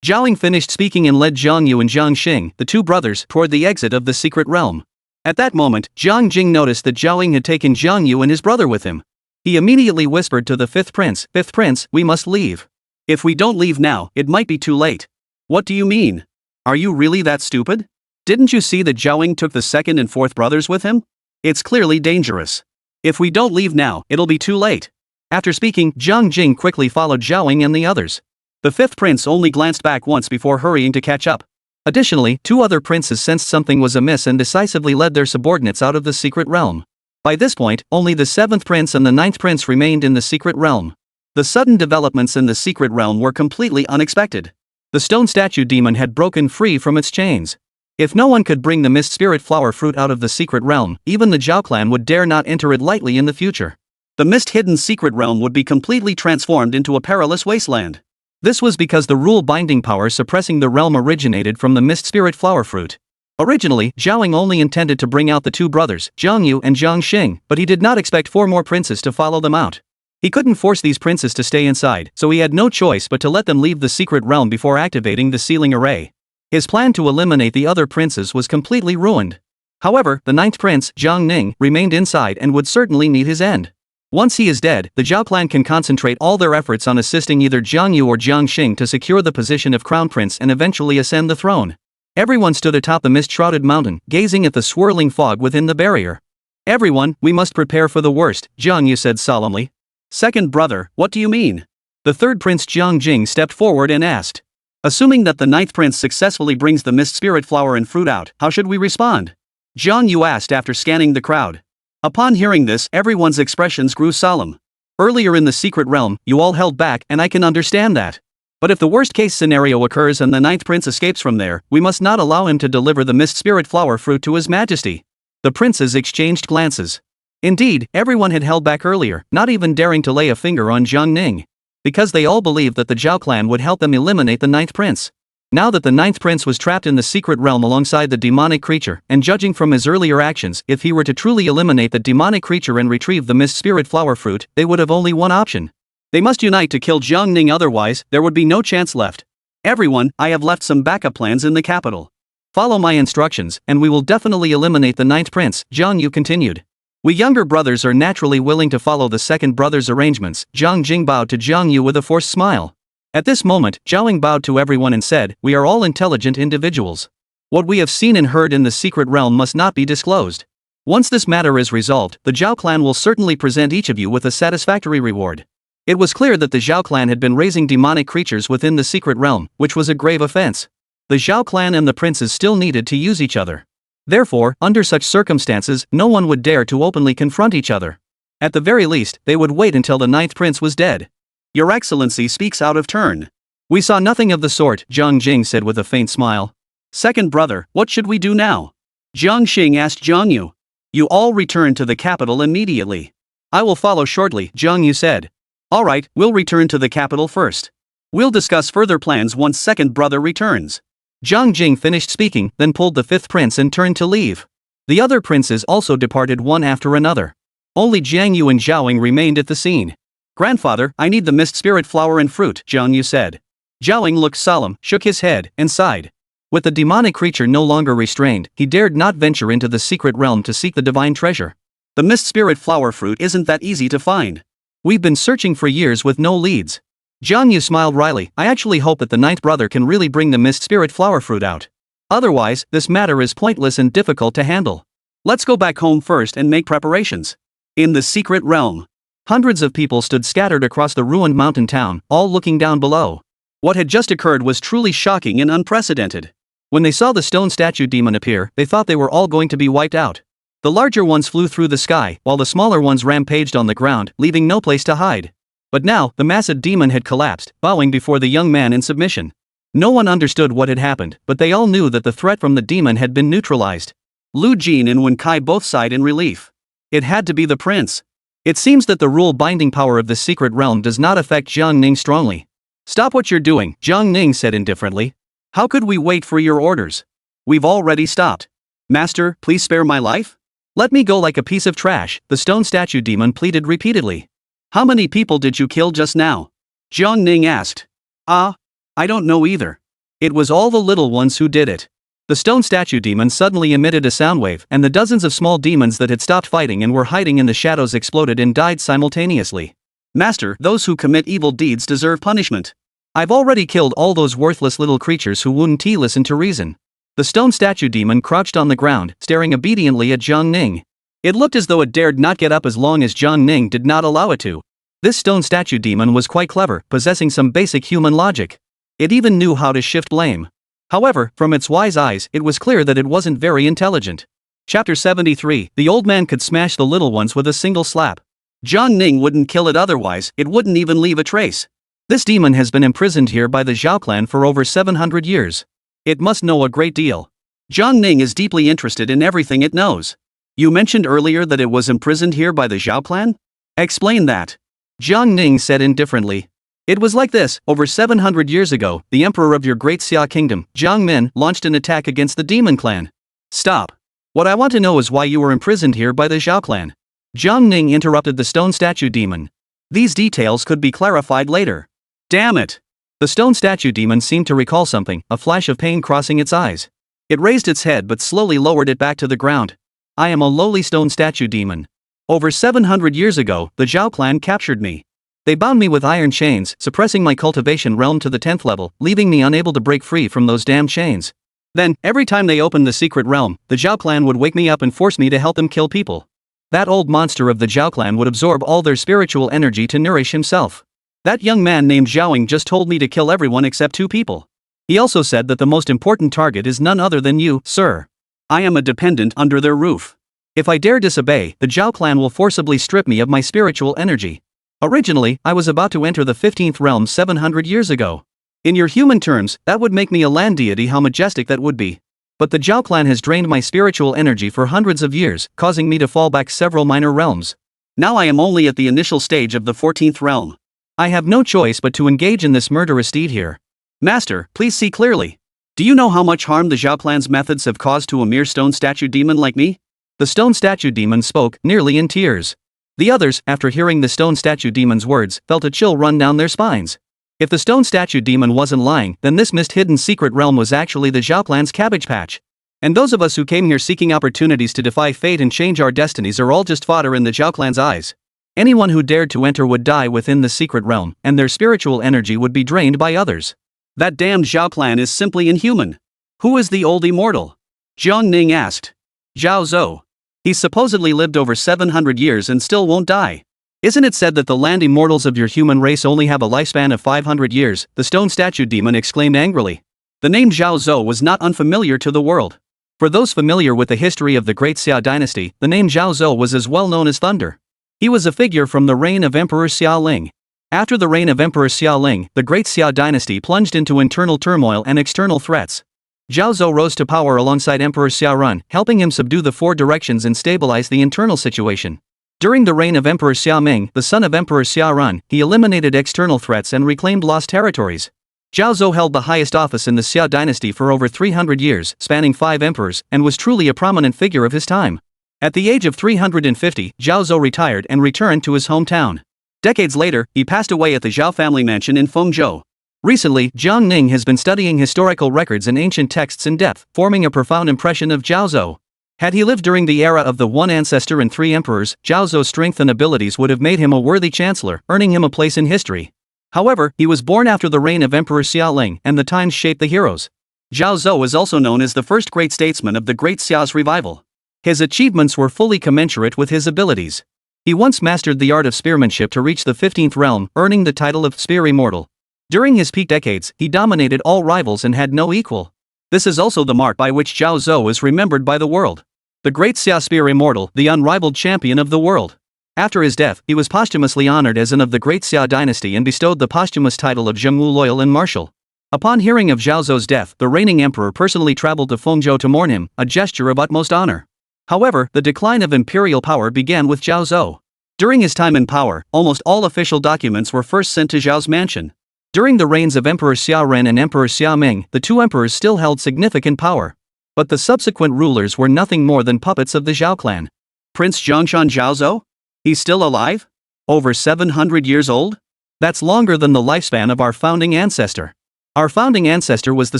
A: Zhao Ying finished speaking and led Jiang Yu and Jiang Xing, the two brothers, toward the exit of the secret realm. At that moment, Jiang Jing noticed that Zhao Ying had taken Jiang Yu and his brother with him. He immediately whispered to the fifth prince, "Fifth prince, we must leave. If we don't leave now, it might be too late." What do you mean? Are you really that stupid? Didn't you see that Zhao Ying took the second and fourth brothers with him? It's clearly dangerous. If we don't leave now, it'll be too late. After speaking, Jiang Jing quickly followed Zhao Ying and the others. The fifth prince only glanced back once before hurrying to catch up. Additionally, two other princes sensed something was amiss and decisively led their subordinates out of the secret realm. By this point, only the seventh prince and the ninth prince remained in the secret realm. The sudden developments in the secret realm were completely unexpected. The stone statue demon had broken free from its chains. If no one could bring the mist spirit flower fruit out of the secret realm, even the Zhao clan would dare not enter it lightly in the future. The mist-hidden secret realm would be completely transformed into a perilous wasteland. This was because the rule-binding power suppressing the realm originated from the mist spirit flower fruit. Originally, Zhao Ying only intended to bring out the two brothers, Jiang Yu and Jiang Xing, but he did not expect 4 more princes to follow them out. He couldn't force these princes to stay inside, so he had no choice but to let them leave the secret realm before activating the sealing array. His plan to eliminate the other princes was completely ruined. However, the ninth prince, Jiang Ning, remained inside and would certainly meet his end. Once he is dead, the Zhao clan can concentrate all their efforts on assisting either Jiang Yu or Jiang Xing to secure the position of crown prince and eventually ascend the throne. Everyone stood atop the mist-shrouded mountain, gazing at the swirling fog within the barrier. "Everyone, we must prepare for the worst," Jiang Yu said solemnly. "Second brother, what do you mean?" The third prince Jiang Jing stepped forward and asked. "Assuming that the ninth prince successfully brings the mist spirit flower and fruit out, how should we respond?" Jiang Yu asked after scanning the crowd. Upon hearing this, everyone's expressions grew solemn. Earlier in the secret realm, you all held back, and I can understand that. But if the worst-case scenario occurs and the ninth prince escapes from there, we must not allow him to deliver the mist spirit flower fruit to his majesty. The princes exchanged glances. Indeed, everyone had held back earlier, not even daring to lay a finger on Jiang Ning. Because they all believed that the Zhao clan would help them eliminate the ninth prince. Now that the ninth prince was trapped in the secret realm alongside the demonic creature, and judging from his earlier actions, if he were to truly eliminate the demonic creature and retrieve the mist spirit flower fruit, they would have only one option. They must unite to kill Jiang Ning, otherwise, there would be no chance left. "Everyone, I have left some backup plans in the capital. Follow my instructions, and we will definitely eliminate the ninth prince," Jiang Yu continued. "We younger brothers are naturally willing to follow the second brother's arrangements." Jiang Jing bowed to Jiang Yu with a forced smile. At this moment, Zhao Ying bowed to everyone and said, "We are all intelligent individuals. What we have seen and heard in the secret realm must not be disclosed. Once this matter is resolved, the Zhao clan will certainly present each of you with a satisfactory reward." It was clear that the Zhao clan had been raising demonic creatures within the secret realm, which was a grave offense. The Zhao clan and the princes still needed to use each other. Therefore, under such circumstances, no one would dare to openly confront each other. At the very least, they would wait until the ninth prince was dead. "Your Excellency speaks out of turn." "We saw nothing of the sort," Jiang Jing said with a faint smile. "Second brother, what should we do now?" Jiang Xing asked Jiang Yu. "You all return to the capital immediately." "I will follow shortly," Jiang Yu said. "Alright, we'll return to the capital first. We'll discuss further plans once second brother returns." Jiang Jing finished speaking, then pulled the fifth prince and turned to leave. The other princes also departed one after another. Only Jiang Yu and Zhao Ying remained at the scene. Grandfather, I need the mist spirit flower and fruit, Jiang Yu said. Zhao looked solemn, shook his head, and sighed. With the demonic creature no longer restrained, he dared not venture into the secret realm to seek the divine treasure. The mist spirit flower fruit isn't that easy to find. We've been searching for years with no leads. Jiang Yu smiled wryly. I actually hope that the ninth brother can really bring the mist spirit flower fruit out. Otherwise, this matter is pointless and difficult to handle. Let's go back home first and make preparations. In the secret realm, hundreds of people stood scattered across the ruined mountain town, all looking down below. What had just occurred was truly shocking and unprecedented. When they saw the stone statue demon appear, they thought they were all going to be wiped out. The larger ones flew through the sky, while the smaller ones rampaged on the ground, leaving no place to hide. But now, the massive demon had collapsed, bowing before the young man in submission. No one understood what had happened, but they all knew that the threat from the demon had been neutralized. Lu Jin and Wen Kai both sighed in relief. It had to be the prince. It seems that the rule-binding power of the secret realm does not affect Jiang Ning strongly. Stop what you're doing, Jiang Ning said indifferently. How could we wait for your orders? We've already stopped. Master, please spare my life? Let me go like a piece of trash, the stone statue demon pleaded repeatedly. How many people did you kill just now? Jiang Ning asked. I don't know either. It was all the little ones who did it. The stone statue demon suddenly emitted a sound wave, and the dozens of small demons that had stopped fighting and were hiding in the shadows exploded and died simultaneously. Master, those who commit evil deeds deserve punishment. I've already killed all those worthless little creatures who wouldn't listen to reason. The stone statue demon crouched on the ground, staring obediently at Jiang Ning. It looked as though it dared not get up as long as Jiang Ning did not allow it to. This stone statue demon was quite clever, possessing some basic human logic. It even knew how to shift blame. However, from its wise eyes, it was clear that it wasn't very intelligent. Chapter 73. The old man could smash the little ones with a single slap. Jiang Ning wouldn't kill it otherwise, it wouldn't even leave a trace. This demon has been imprisoned here by the Zhao clan for over 700 years. It must know a great deal. Jiang Ning is deeply interested in everything it knows. You mentioned earlier that it was imprisoned here by the Zhao clan? Explain that. Jiang Ning said indifferently. It was like this, over 700 years ago, the emperor of your great Xia kingdom, Jiang Min, launched an attack against the demon clan. Stop. What I want to know is why you were imprisoned here by the Zhao clan. Jiang Ning interrupted the stone statue demon. These details could be clarified later. Damn it. The stone statue demon seemed to recall something, a flash of pain crossing its eyes. It raised its head but slowly lowered it back to the ground. I am a lowly stone statue demon. Over 700 years ago, the Zhao clan captured me. They bound me with iron chains, suppressing my cultivation realm to the 10th level, leaving me unable to break free from those damn chains. Then, every time they opened the secret realm, the Zhao clan would wake me up and force me to help them kill people. That old monster of the Zhao clan would absorb all their spiritual energy to nourish himself. That young man named Zhaoing just told me to kill everyone except 2 people. He also said that the most important target is none other than you, sir. I am a dependent under their roof. If I dare disobey, the Zhao clan will forcibly strip me of my spiritual energy. Originally, I was about to enter the 15th realm 700 years ago. In your human terms, that would make me a land deity. How majestic that would be. But the Zhao clan has drained my spiritual energy for hundreds of years, causing me to fall back several minor realms. Now I am only at the initial stage of the 14th realm. I have no choice but to engage in this murderous deed here. Master, please see clearly. Do you know how much harm the Zhao clan's methods have caused to a mere stone statue demon like me? The stone statue demon spoke, nearly in tears. The others, after hearing the stone statue demon's words, felt a chill run down their spines. If the stone statue demon wasn't lying, then this mist-hidden secret realm was actually the Zhao clan's cabbage patch. And those of us who came here seeking opportunities to defy fate and change our destinies are all just fodder in the Zhao clan's eyes. Anyone who dared to enter would die within the secret realm, and their spiritual energy would be drained by others. That damned Zhao clan is simply inhuman. Who is the old immortal? Jiang Ning asked. Zhao Zhou. He's supposedly lived over 700 years and still won't die. Isn't it said that the land immortals of your human race only have a lifespan of 500 years? The stone statue demon exclaimed angrily. The name Zhao Zhou was not unfamiliar to the world. For those familiar with the history of the Great Xia dynasty, the name Zhao Zhou was as well known as thunder. He was a figure from the reign of Emperor Xia Ling. After the reign of Emperor Xia Ling, the Great Xia dynasty plunged into internal turmoil and external threats. Zhao Zhou rose to power alongside Emperor Xia Run, helping him subdue the 4 directions and stabilize the internal situation. During the reign of Emperor Xia Ming, the son of Emperor Xia Run, he eliminated external threats and reclaimed lost territories. Zhao Zhou held the highest office in the Xia dynasty for over 300 years, spanning 5 emperors, and was truly a prominent figure of his time. At the age of 350, Zhao Zhou retired and returned to his hometown. Decades later, he passed away at the Zhao family mansion in Fengzhou. Recently, Jiang Ning has been studying historical records and ancient texts in depth, forming a profound impression of Zhao Zhou. Had he lived during the era of the one ancestor and three emperors, Zhao Zhou's strength and abilities would have made him a worthy chancellor, earning him a place in history. However, he was born after the reign of Emperor Xiaoling, and the times shaped the heroes. Zhao Zhou is also known as the first great statesman of the Great Xia's revival. His achievements were fully commensurate with his abilities. He once mastered the art of spearmanship to reach the 15th realm, earning the title of Spear Immortal. During his peak decades, he dominated all rivals and had no equal. This is also the mark by which Zhao Zhou is remembered by the world. The Great Xia Spear Immortal, the unrivaled champion of the world. After his death, he was posthumously honored as an of the Great Xia dynasty and bestowed the posthumous title of Zhengwu Loyal and Martial. Upon hearing of Zhao Zhou's death, the reigning emperor personally traveled to Fengzhou to mourn him, a gesture of utmost honor. However, the decline of imperial power began with Zhao Zhou. During his time in power, almost all official documents were first sent to Zhao's mansion. During the reigns of Emperor Xia Ren and Emperor Xia Ming, the two emperors still held significant power. But the subsequent rulers were nothing more than puppets of the Zhao clan. Prince Zhongshan Zhao Zhou? He's still alive? Over 700 years old? That's longer than the lifespan of our founding ancestor. Our founding ancestor was the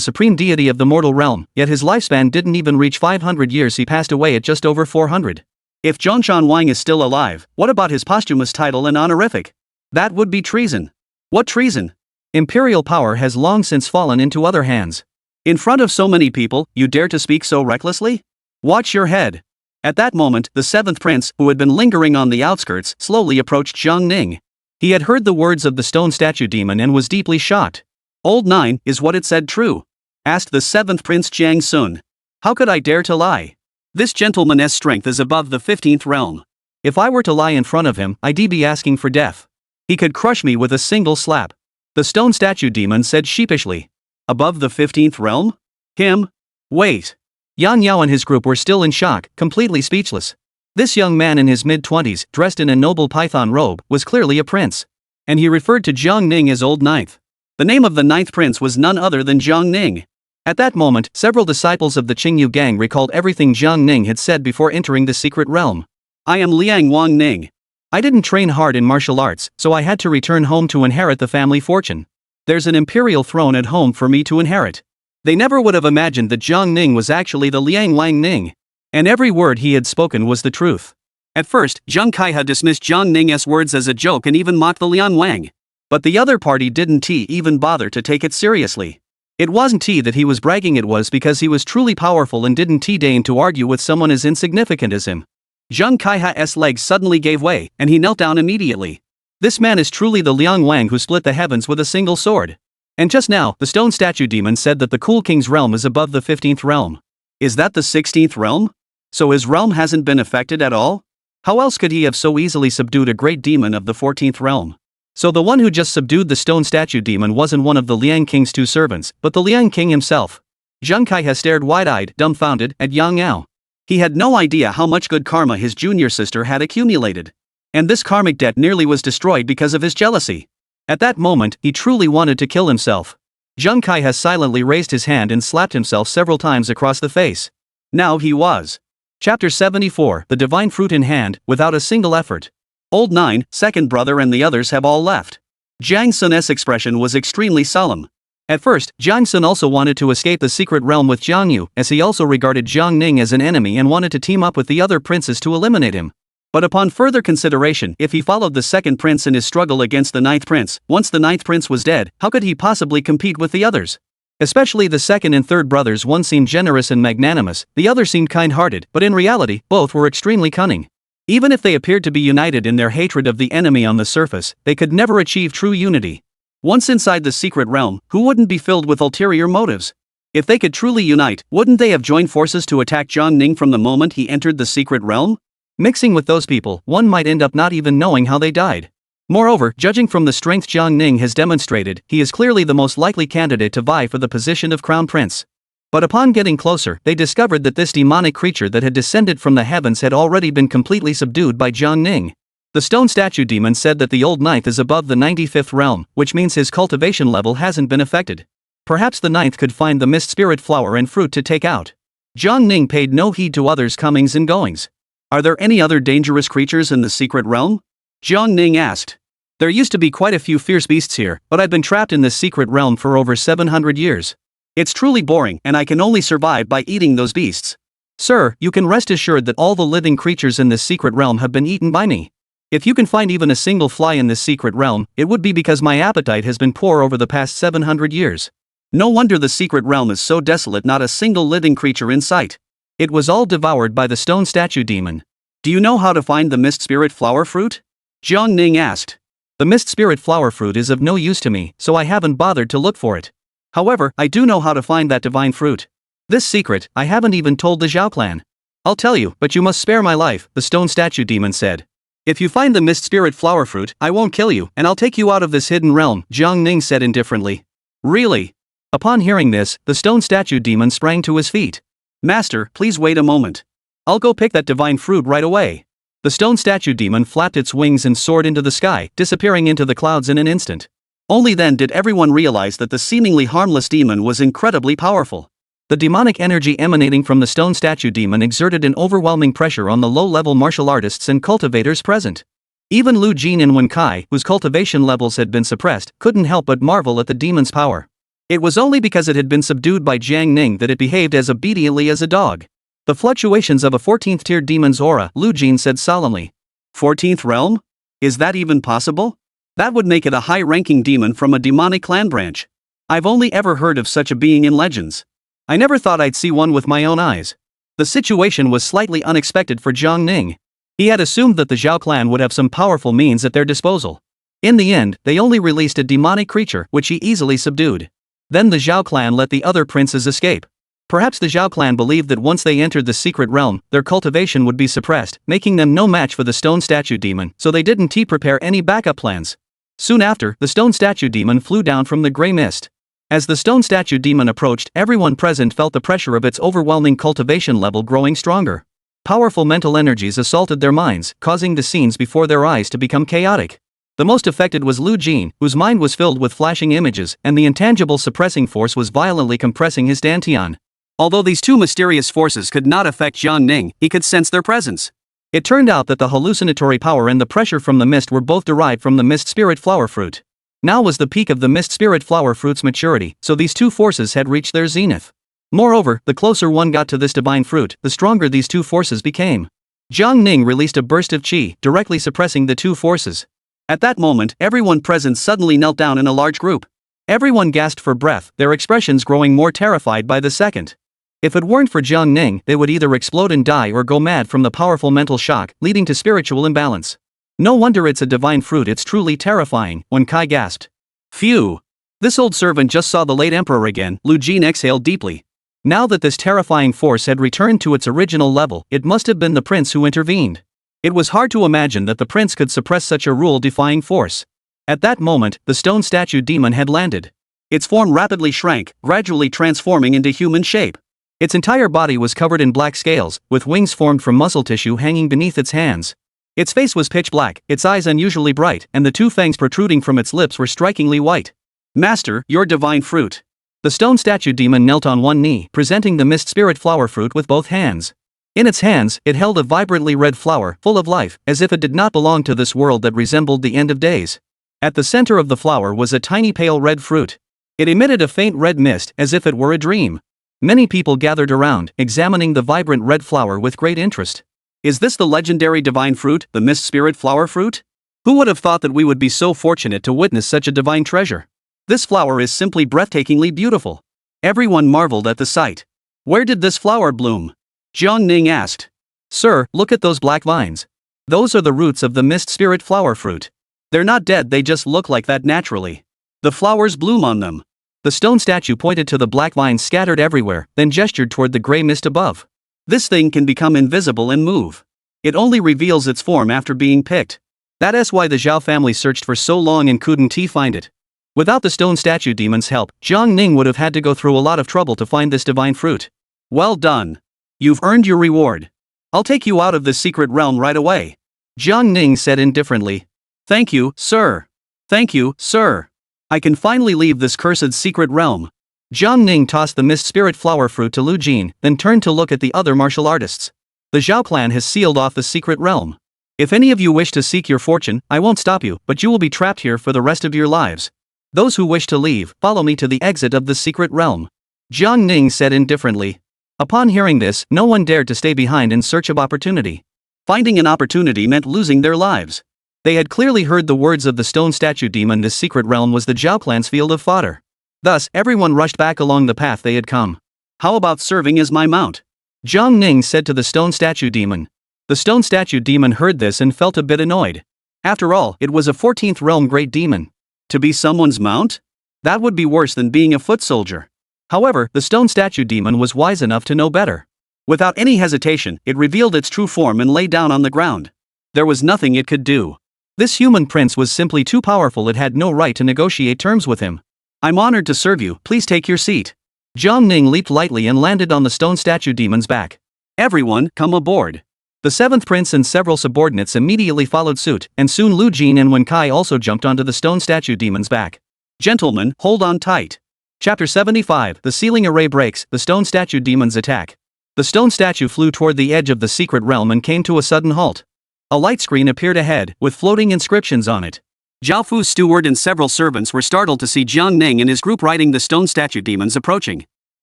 A: supreme deity of the mortal realm, yet his lifespan didn't even reach 500 years. He passed away at just over 400. If Zhongshan Wang is still alive, what about his posthumous title and honorific? That would be treason. What treason? Imperial power has long since fallen into other hands. In front of so many people, you dare to speak so recklessly? Watch your head. At that moment, the seventh prince, who had been lingering on the outskirts, slowly approached Jiang Ning. He had heard the words of the stone statue demon and was deeply shocked. Old 9, is what it said true? Asked the seventh prince Jiang Sun. How could I dare to lie? This gentleman's strength is above the 15th realm. If I were to lie in front of him, I'd be asking for death. He could crush me with a single slap. The stone statue demon said sheepishly. Above the 15th realm? Him? Wait. Yan Yao and his group were still in shock, completely speechless. This young man in his mid-20s, dressed in a noble python robe, was clearly a prince. And he referred to Jiang Ning as Old Ninth. The name of the ninth prince was none other than Jiang Ning. At that moment, several disciples of the Qingyu gang recalled everything Jiang Ning had said before entering the secret realm. I am Liang Wang Ning. I didn't train hard in martial arts, so I had to return home to inherit the family fortune. There's an imperial throne at home for me to inherit. They never would have imagined that Jiang Ning was actually the Liang Wang Ning. And every word he had spoken was the truth. At first, Zheng Kaihe dismissed Jiang Ning's words as a joke and even mocked the Liang Wang. But the other party didn't even bother to take it seriously. It wasn't that he was bragging, it was because he was truly powerful and didn't deign to argue with someone as insignificant as him. Zheng Kaihe's legs suddenly gave way, and he knelt down immediately. This man is truly the Liang Wang who split the heavens with a single sword. And just now, the stone statue demon said that the Cool King's realm is above the 15th realm. Is that the 16th realm? So his realm hasn't been affected at all? How else could he have so easily subdued a great demon of the 14th realm? So the one who just subdued the stone statue demon wasn't one of the Liang King's two servants, but the Liang King himself. Zheng Kaihe stared wide-eyed, dumbfounded, at Yang Yao. He had no idea how much good karma his junior sister had accumulated. And this karmic debt nearly was destroyed because of his jealousy. At that moment, he truly wanted to kill himself. Zheng Kaihe silently raised his hand and slapped himself several times across the face. Now he was. Chapter 74, The Divine Fruit in Hand, without a single effort. Old 9, second brother and the others have all left. Jiang Sun's expression was extremely solemn. At first, Jiang Sun also wanted to escape the secret realm with Jiang Yu, as he also regarded Jiang Ning as an enemy and wanted to team up with the other princes to eliminate him. But upon further consideration, if he followed the second prince in his struggle against the ninth prince, once the ninth prince was dead, how could he possibly compete with the others? Especially the second and third brothers, one seemed generous and magnanimous, the other seemed kind-hearted, but in reality, both were extremely cunning. Even if they appeared to be united in their hatred of the enemy on the surface, they could never achieve true unity. Once inside the secret realm, who wouldn't be filled with ulterior motives? If they could truly unite, wouldn't they have joined forces to attack Jiang Ning from the moment he entered the secret realm? Mixing with those people, one might end up not even knowing how they died. Moreover, judging from the strength Jiang Ning has demonstrated, he is clearly the most likely candidate to vie for the position of crown prince. But upon getting closer, they discovered that this demonic creature that had descended from the heavens had already been completely subdued by Jiang Ning. The stone statue demon said that the old ninth is above the 95th realm, which means his cultivation level hasn't been affected. Perhaps the ninth could find the mist spirit flower and fruit to take out. Jiang Ning paid no heed to others' comings and goings. Are there any other dangerous creatures in the secret realm? Jiang Ning asked. There used to be quite a few fierce beasts here, but I've been trapped in this secret realm for over 700 years. It's truly boring and I can only survive by eating those beasts. Sir, you can rest assured that all the living creatures in this secret realm have been eaten by me. If you can find even a single fly in this secret realm, it would be because my appetite has been poor over the past 700 years. No wonder the secret realm is so desolate, not a single living creature in sight. It was all devoured by the stone statue demon. Do you know how to find the mist spirit flower fruit? Jiang Ning asked. The mist spirit flower fruit is of no use to me, so I haven't bothered to look for it. However, I do know how to find that divine fruit. This secret, I haven't even told the Zhao clan. I'll tell you, but you must spare my life, the stone statue demon said. If you find the mist spirit flower fruit, I won't kill you, and I'll take you out of this hidden realm, Jiang Ning said indifferently. Really? Upon hearing this, the stone statue demon sprang to his feet. Master, please wait a moment. I'll go pick that divine fruit right away. The stone statue demon flapped its wings and soared into the sky, disappearing into the clouds in an instant. Only then did everyone realize that the seemingly harmless demon was incredibly powerful. The demonic energy emanating from the stone statue demon exerted an overwhelming pressure on the low-level martial artists and cultivators present. Even Lu Jin and Wen Kai, whose cultivation levels had been suppressed, couldn't help but marvel at the demon's power. It was only because it had been subdued by Jiang Ning that it behaved as obediently as a dog. The fluctuations of a 14th tier demon's aura, Lu Jin said solemnly. 14th realm? Is that even possible? That would make it a high-ranking demon from a demonic clan branch. I've only ever heard of such a being in legends. I never thought I'd see one with my own eyes. The situation was slightly unexpected for Jiang Ning. He had assumed that the Zhao clan would have some powerful means at their disposal. In the end, they only released a demonic creature, which he easily subdued. Then the Zhao clan let the other princes escape. Perhaps the Zhao clan believed that once they entered the secret realm, their cultivation would be suppressed, making them no match for the stone statue demon, so they didn't prepare any backup plans. Soon after, the stone statue demon flew down from the grey mist. As the stone statue demon approached, everyone present felt the pressure of its overwhelming cultivation level growing stronger. Powerful mental energies assaulted their minds, causing the scenes before their eyes to become chaotic. The most affected was Lu Jin, whose mind was filled with flashing images, and the intangible suppressing force was violently compressing his dantian. Although these two mysterious forces could not affect Jiang Ning, he could sense their presence. It turned out that the hallucinatory power and the pressure from the mist were both derived from the mist spirit flower fruit. Now was the peak of the mist spirit flower fruit's maturity, so these two forces had reached their zenith. Moreover, the closer one got to this divine fruit, the stronger these two forces became. Jiang Ning released a burst of qi, directly suppressing the two forces. At that moment, everyone present suddenly knelt down in a large group. Everyone gasped for breath, their expressions growing more terrified by the second. If it weren't for Jiang Ning, they would either explode and die or go mad from the powerful mental shock, leading to spiritual imbalance. No wonder it's a divine fruit, it's truly terrifying, Wen Kai gasped. Phew! This old servant just saw the late emperor again, Lu Jin exhaled deeply. Now that this terrifying force had returned to its original level, it must have been the prince who intervened. It was hard to imagine that the prince could suppress such a rule-defying force. At that moment, the stone statue demon had landed. Its form rapidly shrank, gradually transforming into human shape. Its entire body was covered in black scales, with wings formed from muscle tissue hanging beneath its hands. Its face was pitch black, its eyes unusually bright, and the two fangs protruding from its lips were strikingly white. Master, your divine fruit. The stone statue demon knelt on one knee, presenting the mist spirit flower fruit with both hands. In its hands, it held a vibrantly red flower, full of life, as if it did not belong to this world that resembled the end of days. At the center of the flower was a tiny pale red fruit. It emitted a faint red mist, as if it were a dream. Many people gathered around, examining the vibrant red flower with great interest. Is this the legendary divine fruit, the mist spirit flower fruit? Who would have thought that we would be so fortunate to witness such a divine treasure? This flower is simply breathtakingly beautiful. Everyone marveled at the sight. Where did this flower bloom? Jiang Ning asked. Sir, look at those black vines. Those are the roots of the mist spirit flower fruit. They're not dead, they just look like that naturally. The flowers bloom on them. The stone statue pointed to the black vines scattered everywhere, then gestured toward the gray mist above. This thing can become invisible and move. It only reveals its form after being picked. That's why the Zhao family searched for so long and couldn't find it. Without the stone statue demon's help, Jiang Ning would have had to go through a lot of trouble to find this divine fruit. Well done. You've earned your reward. I'll take you out of this secret realm right away. Jiang Ning said indifferently. Thank you, sir. Thank you, sir. I can finally leave this cursed secret realm. Jiang Ning tossed the mist spirit flower fruit to Lu Jin, then turned to look at the other martial artists. The Zhao clan has sealed off the secret realm. If any of you wish to seek your fortune, I won't stop you, but you will be trapped here for the rest of your lives. Those who wish to leave, follow me to the exit of the secret realm. Jiang Ning said indifferently. Upon hearing this, no one dared to stay behind in search of opportunity. Finding an opportunity meant losing their lives. They had clearly heard the words of the stone statue demon. This secret realm was the Zhao clan's field of fodder. Thus, everyone rushed back along the path they had come. How about serving as my mount? Jiang Ning said to the stone statue demon. The stone statue demon heard this and felt a bit annoyed. After all, it was a 14th realm great demon. To be someone's mount? That would be worse than being a foot soldier. However, the stone statue demon was wise enough to know better. Without any hesitation, it revealed its true form and lay down on the ground. There was nothing it could do. This human prince was simply too powerful. It had no right to negotiate terms with him. I'm honored to serve you, please take your seat. Jiang Ning leaped lightly and landed on the stone statue demon's back. Everyone, come aboard. The 7th prince and several subordinates immediately followed suit, and soon Lu Jin and Wen Kai also jumped onto the stone statue demon's back. Gentlemen, hold on tight. Chapter 75. The ceiling array breaks, the stone statue demon's attack. The stone statue flew toward the edge of the secret realm and came to a sudden halt. A light screen appeared ahead, with floating inscriptions on it. Zhao Fu's steward and several servants were startled to see Jiang Ning and his group riding the stone statue demons approaching.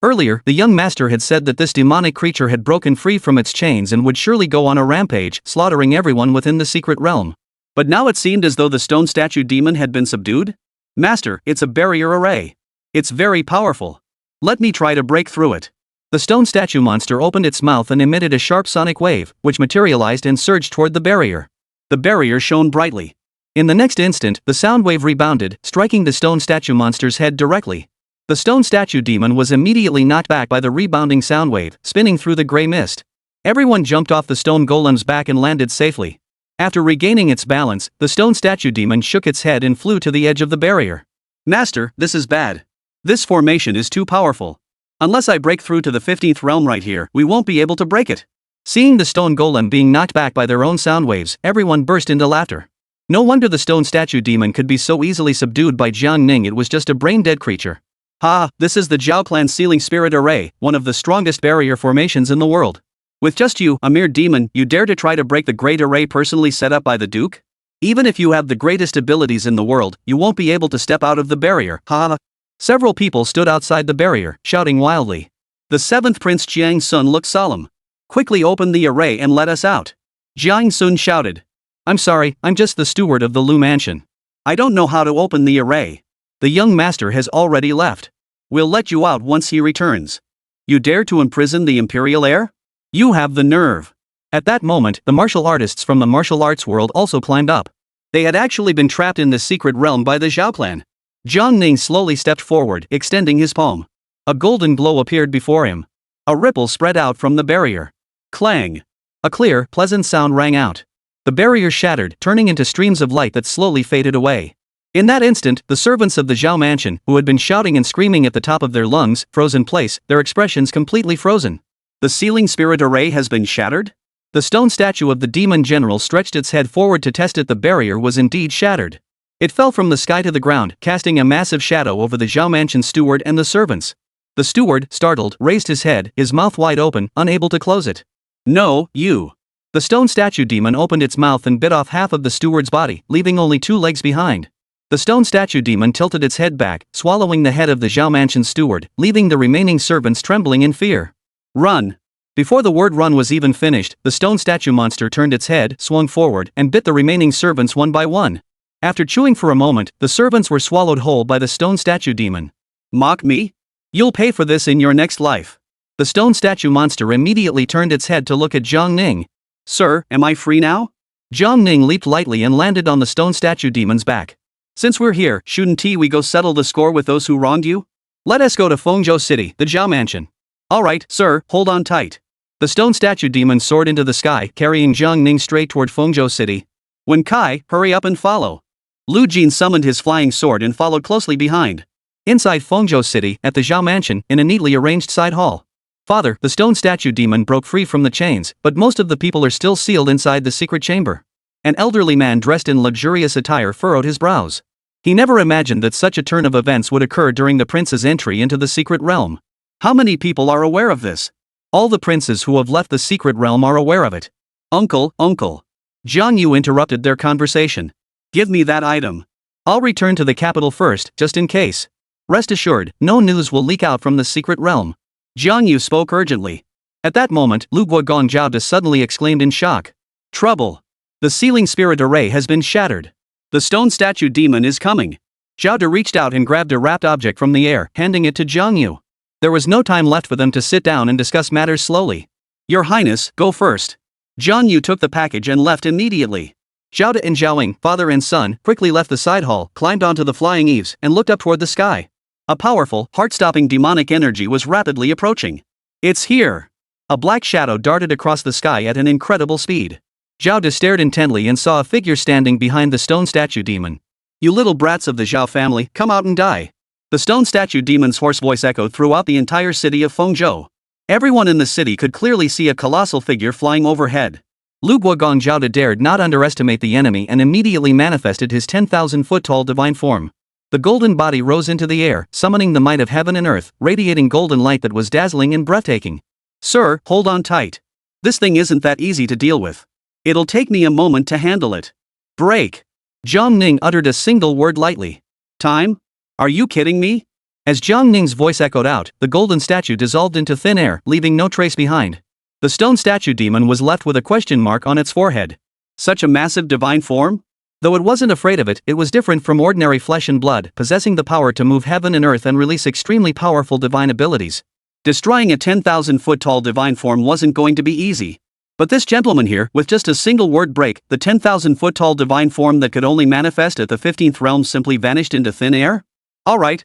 A: Earlier, the young master had said that this demonic creature had broken free from its chains and would surely go on a rampage, slaughtering everyone within the secret realm. But now it seemed as though the stone statue demon had been subdued? Master, it's a barrier array. It's very powerful. Let me try to break through it. The stone statue monster opened its mouth and emitted a sharp sonic wave, which materialized and surged toward the barrier. The barrier shone brightly. In the next instant, the sound wave rebounded, striking the stone statue monster's head directly. The stone statue demon was immediately knocked back by the rebounding sound wave, spinning through the gray mist. Everyone jumped off the stone golem's back and landed safely. After regaining its balance, the stone statue demon shook its head and flew to the edge of the barrier. Master, this is bad. This formation is too powerful. Unless I break through to the 15th realm right here, we won't be able to break it. Seeing the stone golem being knocked back by their own sound waves, everyone burst into laughter. No wonder the stone statue demon could be so easily subdued by Jiang Ning. It was just a brain-dead creature. Ha, this is the Zhao clan Sealing Spirit Array, one of the strongest barrier formations in the world. With just you, a mere demon, you dare to try to break the great array personally set up by the Duke? Even if you have the greatest abilities in the world, you won't be able to step out of the barrier, ha. Several people stood outside the barrier, shouting wildly. The 7th Prince Jiang Sun looked solemn. Quickly open the array and let us out. Jiang Sun shouted. I'm sorry, I'm just the steward of the Lu Mansion. I don't know how to open the array. The young master has already left. We'll let you out once he returns. You dare to imprison the imperial heir? You have the nerve. At that moment, the martial artists from the martial arts world also climbed up. They had actually been trapped in the secret realm by the Zhao clan. Jiang Ning slowly stepped forward, extending his palm. A golden glow appeared before him. A ripple spread out from the barrier. Clang! A clear, pleasant sound rang out. The barrier shattered, turning into streams of light that slowly faded away. In that instant, the servants of the Zhao mansion, who had been shouting and screaming at the top of their lungs, froze in place, their expressions completely frozen. The Sealing Spirit Array has been shattered? The stone statue of the demon general stretched its head forward to test it. The barrier was indeed shattered. It fell from the sky to the ground, casting a massive shadow over the Zhao mansion steward and the servants. The steward, startled, raised his head, his mouth wide open, unable to close it. No, you. The stone statue demon opened its mouth and bit off half of the steward's body, leaving only 2 legs behind. The stone statue demon tilted its head back, swallowing the head of the Zhao mansion steward, leaving the remaining servants trembling in fear. Run! Before the word run was even finished, the stone statue monster turned its head, swung forward, and bit the remaining servants one by one. After chewing for a moment, the servants were swallowed whole by the stone statue demon. Mock me? You'll pay for this in your next life. The stone statue monster immediately turned its head to look at Jiang Ning. Sir, am I free now? Jiang Ning leaped lightly and landed on the stone statue demon's back. Since we're here, shouldn't we go settle the score with those who wronged you? Let us go to Fengzhou City, the Zhao mansion. Alright, sir, hold on tight. The stone statue demon soared into the sky, carrying Jiang Ning straight toward Fengzhou City. Wen Kai, hurry up and follow. Lu Jin summoned his flying sword and followed closely behind. Inside Fengzhou City, at the Zhao mansion, in a neatly arranged side hall. Father, the stone statue demon broke free from the chains, but most of the people are still sealed inside the secret chamber. An elderly man dressed in luxurious attire furrowed his brows. He never imagined that such a turn of events would occur during the prince's entry into the secret realm. How many people are aware of this? All the princes who have left the secret realm are aware of it. Uncle, Jiang Yu interrupted their conversation. Give me that item. I'll return to the capital first, just in case. Rest assured, no news will leak out from the secret realm. Jiang Yu spoke urgently. At that moment, Lu Guogong Zhao suddenly exclaimed in shock. Trouble! The sealing spirit array has been shattered. The stone statue demon is coming. Zhao De reached out and grabbed a wrapped object from the air, handing it to Jiang Yu. There was no time left for them to sit down and discuss matters slowly. Your Highness, go first. Jiang Yu took the package and left immediately. Zhao De and Zhaoying, father and son, quickly left the side hall, climbed onto the flying eaves, and looked up toward the sky. A powerful, heart-stopping demonic energy was rapidly approaching. It's here! A black shadow darted across the sky at an incredible speed. Zhao De stared intently and saw a figure standing behind the stone statue demon. You little brats of the Zhao family, come out and die. The stone statue demon's hoarse voice echoed throughout the entire city of Fengzhou. Everyone in the city could clearly see a colossal figure flying overhead. Lu Guogong Zhao De dared not underestimate the enemy and immediately manifested his 10,000-foot-tall divine form. The golden body rose into the air, summoning the might of heaven and earth, radiating golden light that was dazzling and breathtaking. Sir, hold on tight. This thing isn't that easy to deal with. It'll take me a moment to handle it. Break! Jiang Ning uttered a single word lightly. Time? Are you kidding me? As Jiang Ning's voice echoed out, the golden statue dissolved into thin air, leaving no trace behind. The stone statue demon was left with a question mark on its forehead. Such a massive divine form? Though it wasn't afraid of it, it was different from ordinary flesh and blood, possessing the power to move heaven and earth and release extremely powerful divine abilities. Destroying a 10,000-foot-tall divine form wasn't going to be easy. But this gentleman here, with just a single word break, the 10,000-foot-tall divine form that could only manifest at the 15th realm simply vanished into thin air? Alright.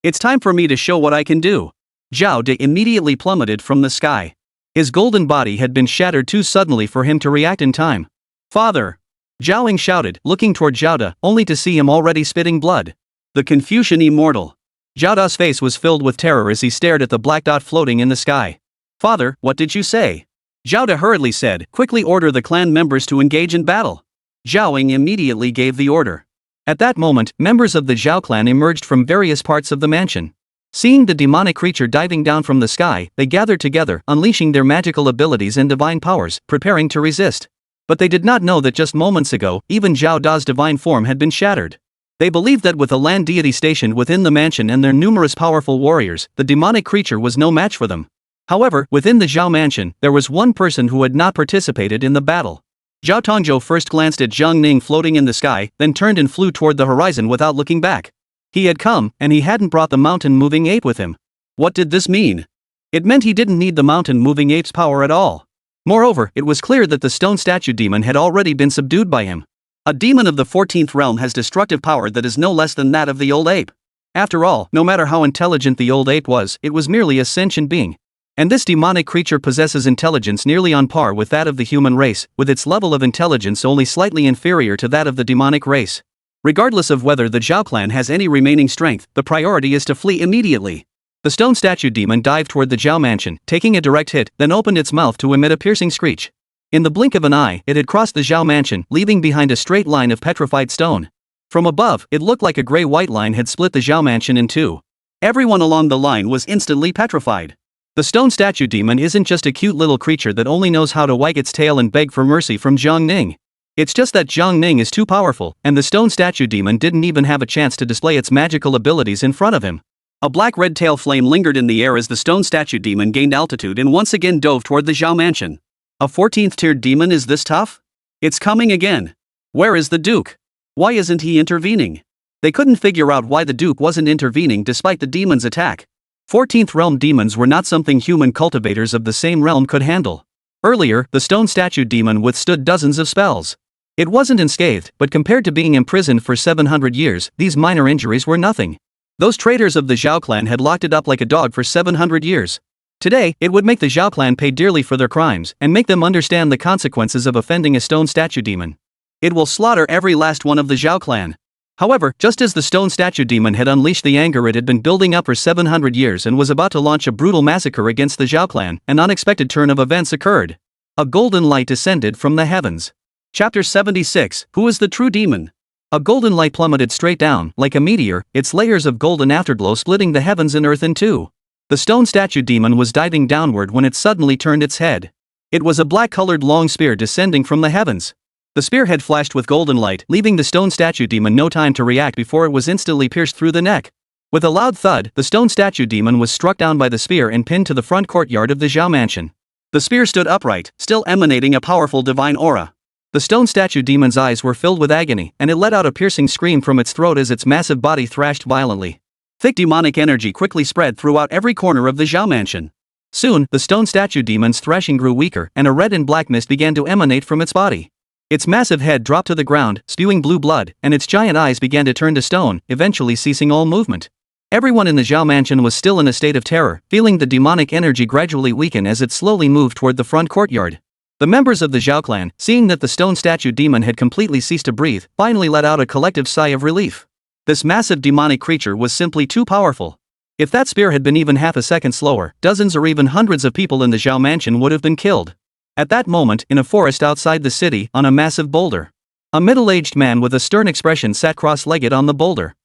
A: It's time for me to show what I can do. Zhao De immediately plummeted from the sky. His golden body had been shattered too suddenly for him to react in time. Father! Zhaoying shouted, looking toward Zhao De, only to see him already spitting blood. The Confucian immortal. Zhao De's face was filled with terror as he stared at the black dot floating in the sky. Father, what did you say? Zhao De hurriedly said, quickly order the clan members to engage in battle. Zhaoying immediately gave the order. At that moment, members of the Zhao clan emerged from various parts of the mansion. Seeing the demonic creature diving down from the sky, they gathered together, unleashing their magical abilities and divine powers, preparing to resist. But they did not know that just moments ago, even Zhao Da's divine form had been shattered. They believed that with a land deity stationed within the mansion and their numerous powerful warriors, the demonic creature was no match for them. However, within the Zhao mansion, there was one person who had not participated in the battle. Zhao Tongzhou first glanced at Jiang Ning floating in the sky, then turned and flew toward the horizon without looking back. He had come, and he hadn't brought the mountain-moving ape with him. What did this mean? It meant he didn't need the mountain-moving ape's power at all. Moreover, it was clear that the stone statue demon had already been subdued by him. A demon of the 14th realm has destructive power that is no less than that of the old ape. After all, no matter how intelligent the old ape was, it was merely a sentient being. And this demonic creature possesses intelligence nearly on par with that of the human race, with its level of intelligence only slightly inferior to that of the demonic race. Regardless of whether the Zhao clan has any remaining strength, the priority is to flee immediately. The stone statue demon dived toward the Zhao mansion, taking a direct hit, then opened its mouth to emit a piercing screech. In the blink of an eye, it had crossed the Zhao mansion, leaving behind a straight line of petrified stone. From above, it looked like a gray-white line had split the Zhao mansion in two. Everyone along the line was instantly petrified. The stone statue demon isn't just a cute little creature that only knows how to wag its tail and beg for mercy from Jiang Ning. It's just that Jiang Ning is too powerful, and the stone statue demon didn't even have a chance to display its magical abilities in front of him. A black-red tail flame lingered in the air as the stone statue demon gained altitude and once again dove toward the Zhao mansion. A 14th-tiered demon is this tough? It's coming again. Where is the Duke? Why isn't he intervening? They couldn't figure out why the Duke wasn't intervening despite the demon's attack. 14th realm demons were not something human cultivators of the same realm could handle. Earlier, the stone statue demon withstood dozens of spells. It wasn't unscathed, but compared to being imprisoned for 700 years, these minor injuries were nothing. Those traitors of the Zhao clan had locked it up like a dog for 700 years. Today, it would make the Zhao clan pay dearly for their crimes, and make them understand the consequences of offending a stone statue demon. It will slaughter every last one of the Zhao clan. However, just as the stone statue demon had unleashed the anger it had been building up for 700 years and was about to launch a brutal massacre against the Zhao clan, an unexpected turn of events occurred. A golden light descended from the heavens. Chapter 76, Who is the True Demon? A golden light plummeted straight down, like a meteor, its layers of golden afterglow splitting the heavens and earth in two. The stone statue demon was diving downward when it suddenly turned its head. It was a black-colored long spear descending from the heavens. The spearhead flashed with golden light, leaving the stone statue demon no time to react before it was instantly pierced through the neck. With a loud thud, the stone statue demon was struck down by the spear and pinned to the front courtyard of the Zhao mansion. The spear stood upright, still emanating a powerful divine aura. The stone statue demon's eyes were filled with agony, and it let out a piercing scream from its throat as its massive body thrashed violently. Thick demonic energy quickly spread throughout every corner of the Zhao mansion. Soon, the stone statue demon's thrashing grew weaker, and a red and black mist began to emanate from its body. Its massive head dropped to the ground, spewing blue blood, and its giant eyes began to turn to stone, eventually ceasing all movement. Everyone in the Zhao mansion was still in a state of terror, feeling the demonic energy gradually weaken as it slowly moved toward the front courtyard. The members of the Zhao clan, seeing that the stone statue demon had completely ceased to breathe, finally let out a collective sigh of relief. This massive demonic creature was simply too powerful. If that spear had been even half a second slower, dozens or even hundreds of people in the Zhao mansion would have been killed. At that moment, in a forest outside the city, on a massive boulder, a middle-aged man with a stern expression sat cross-legged on the boulder.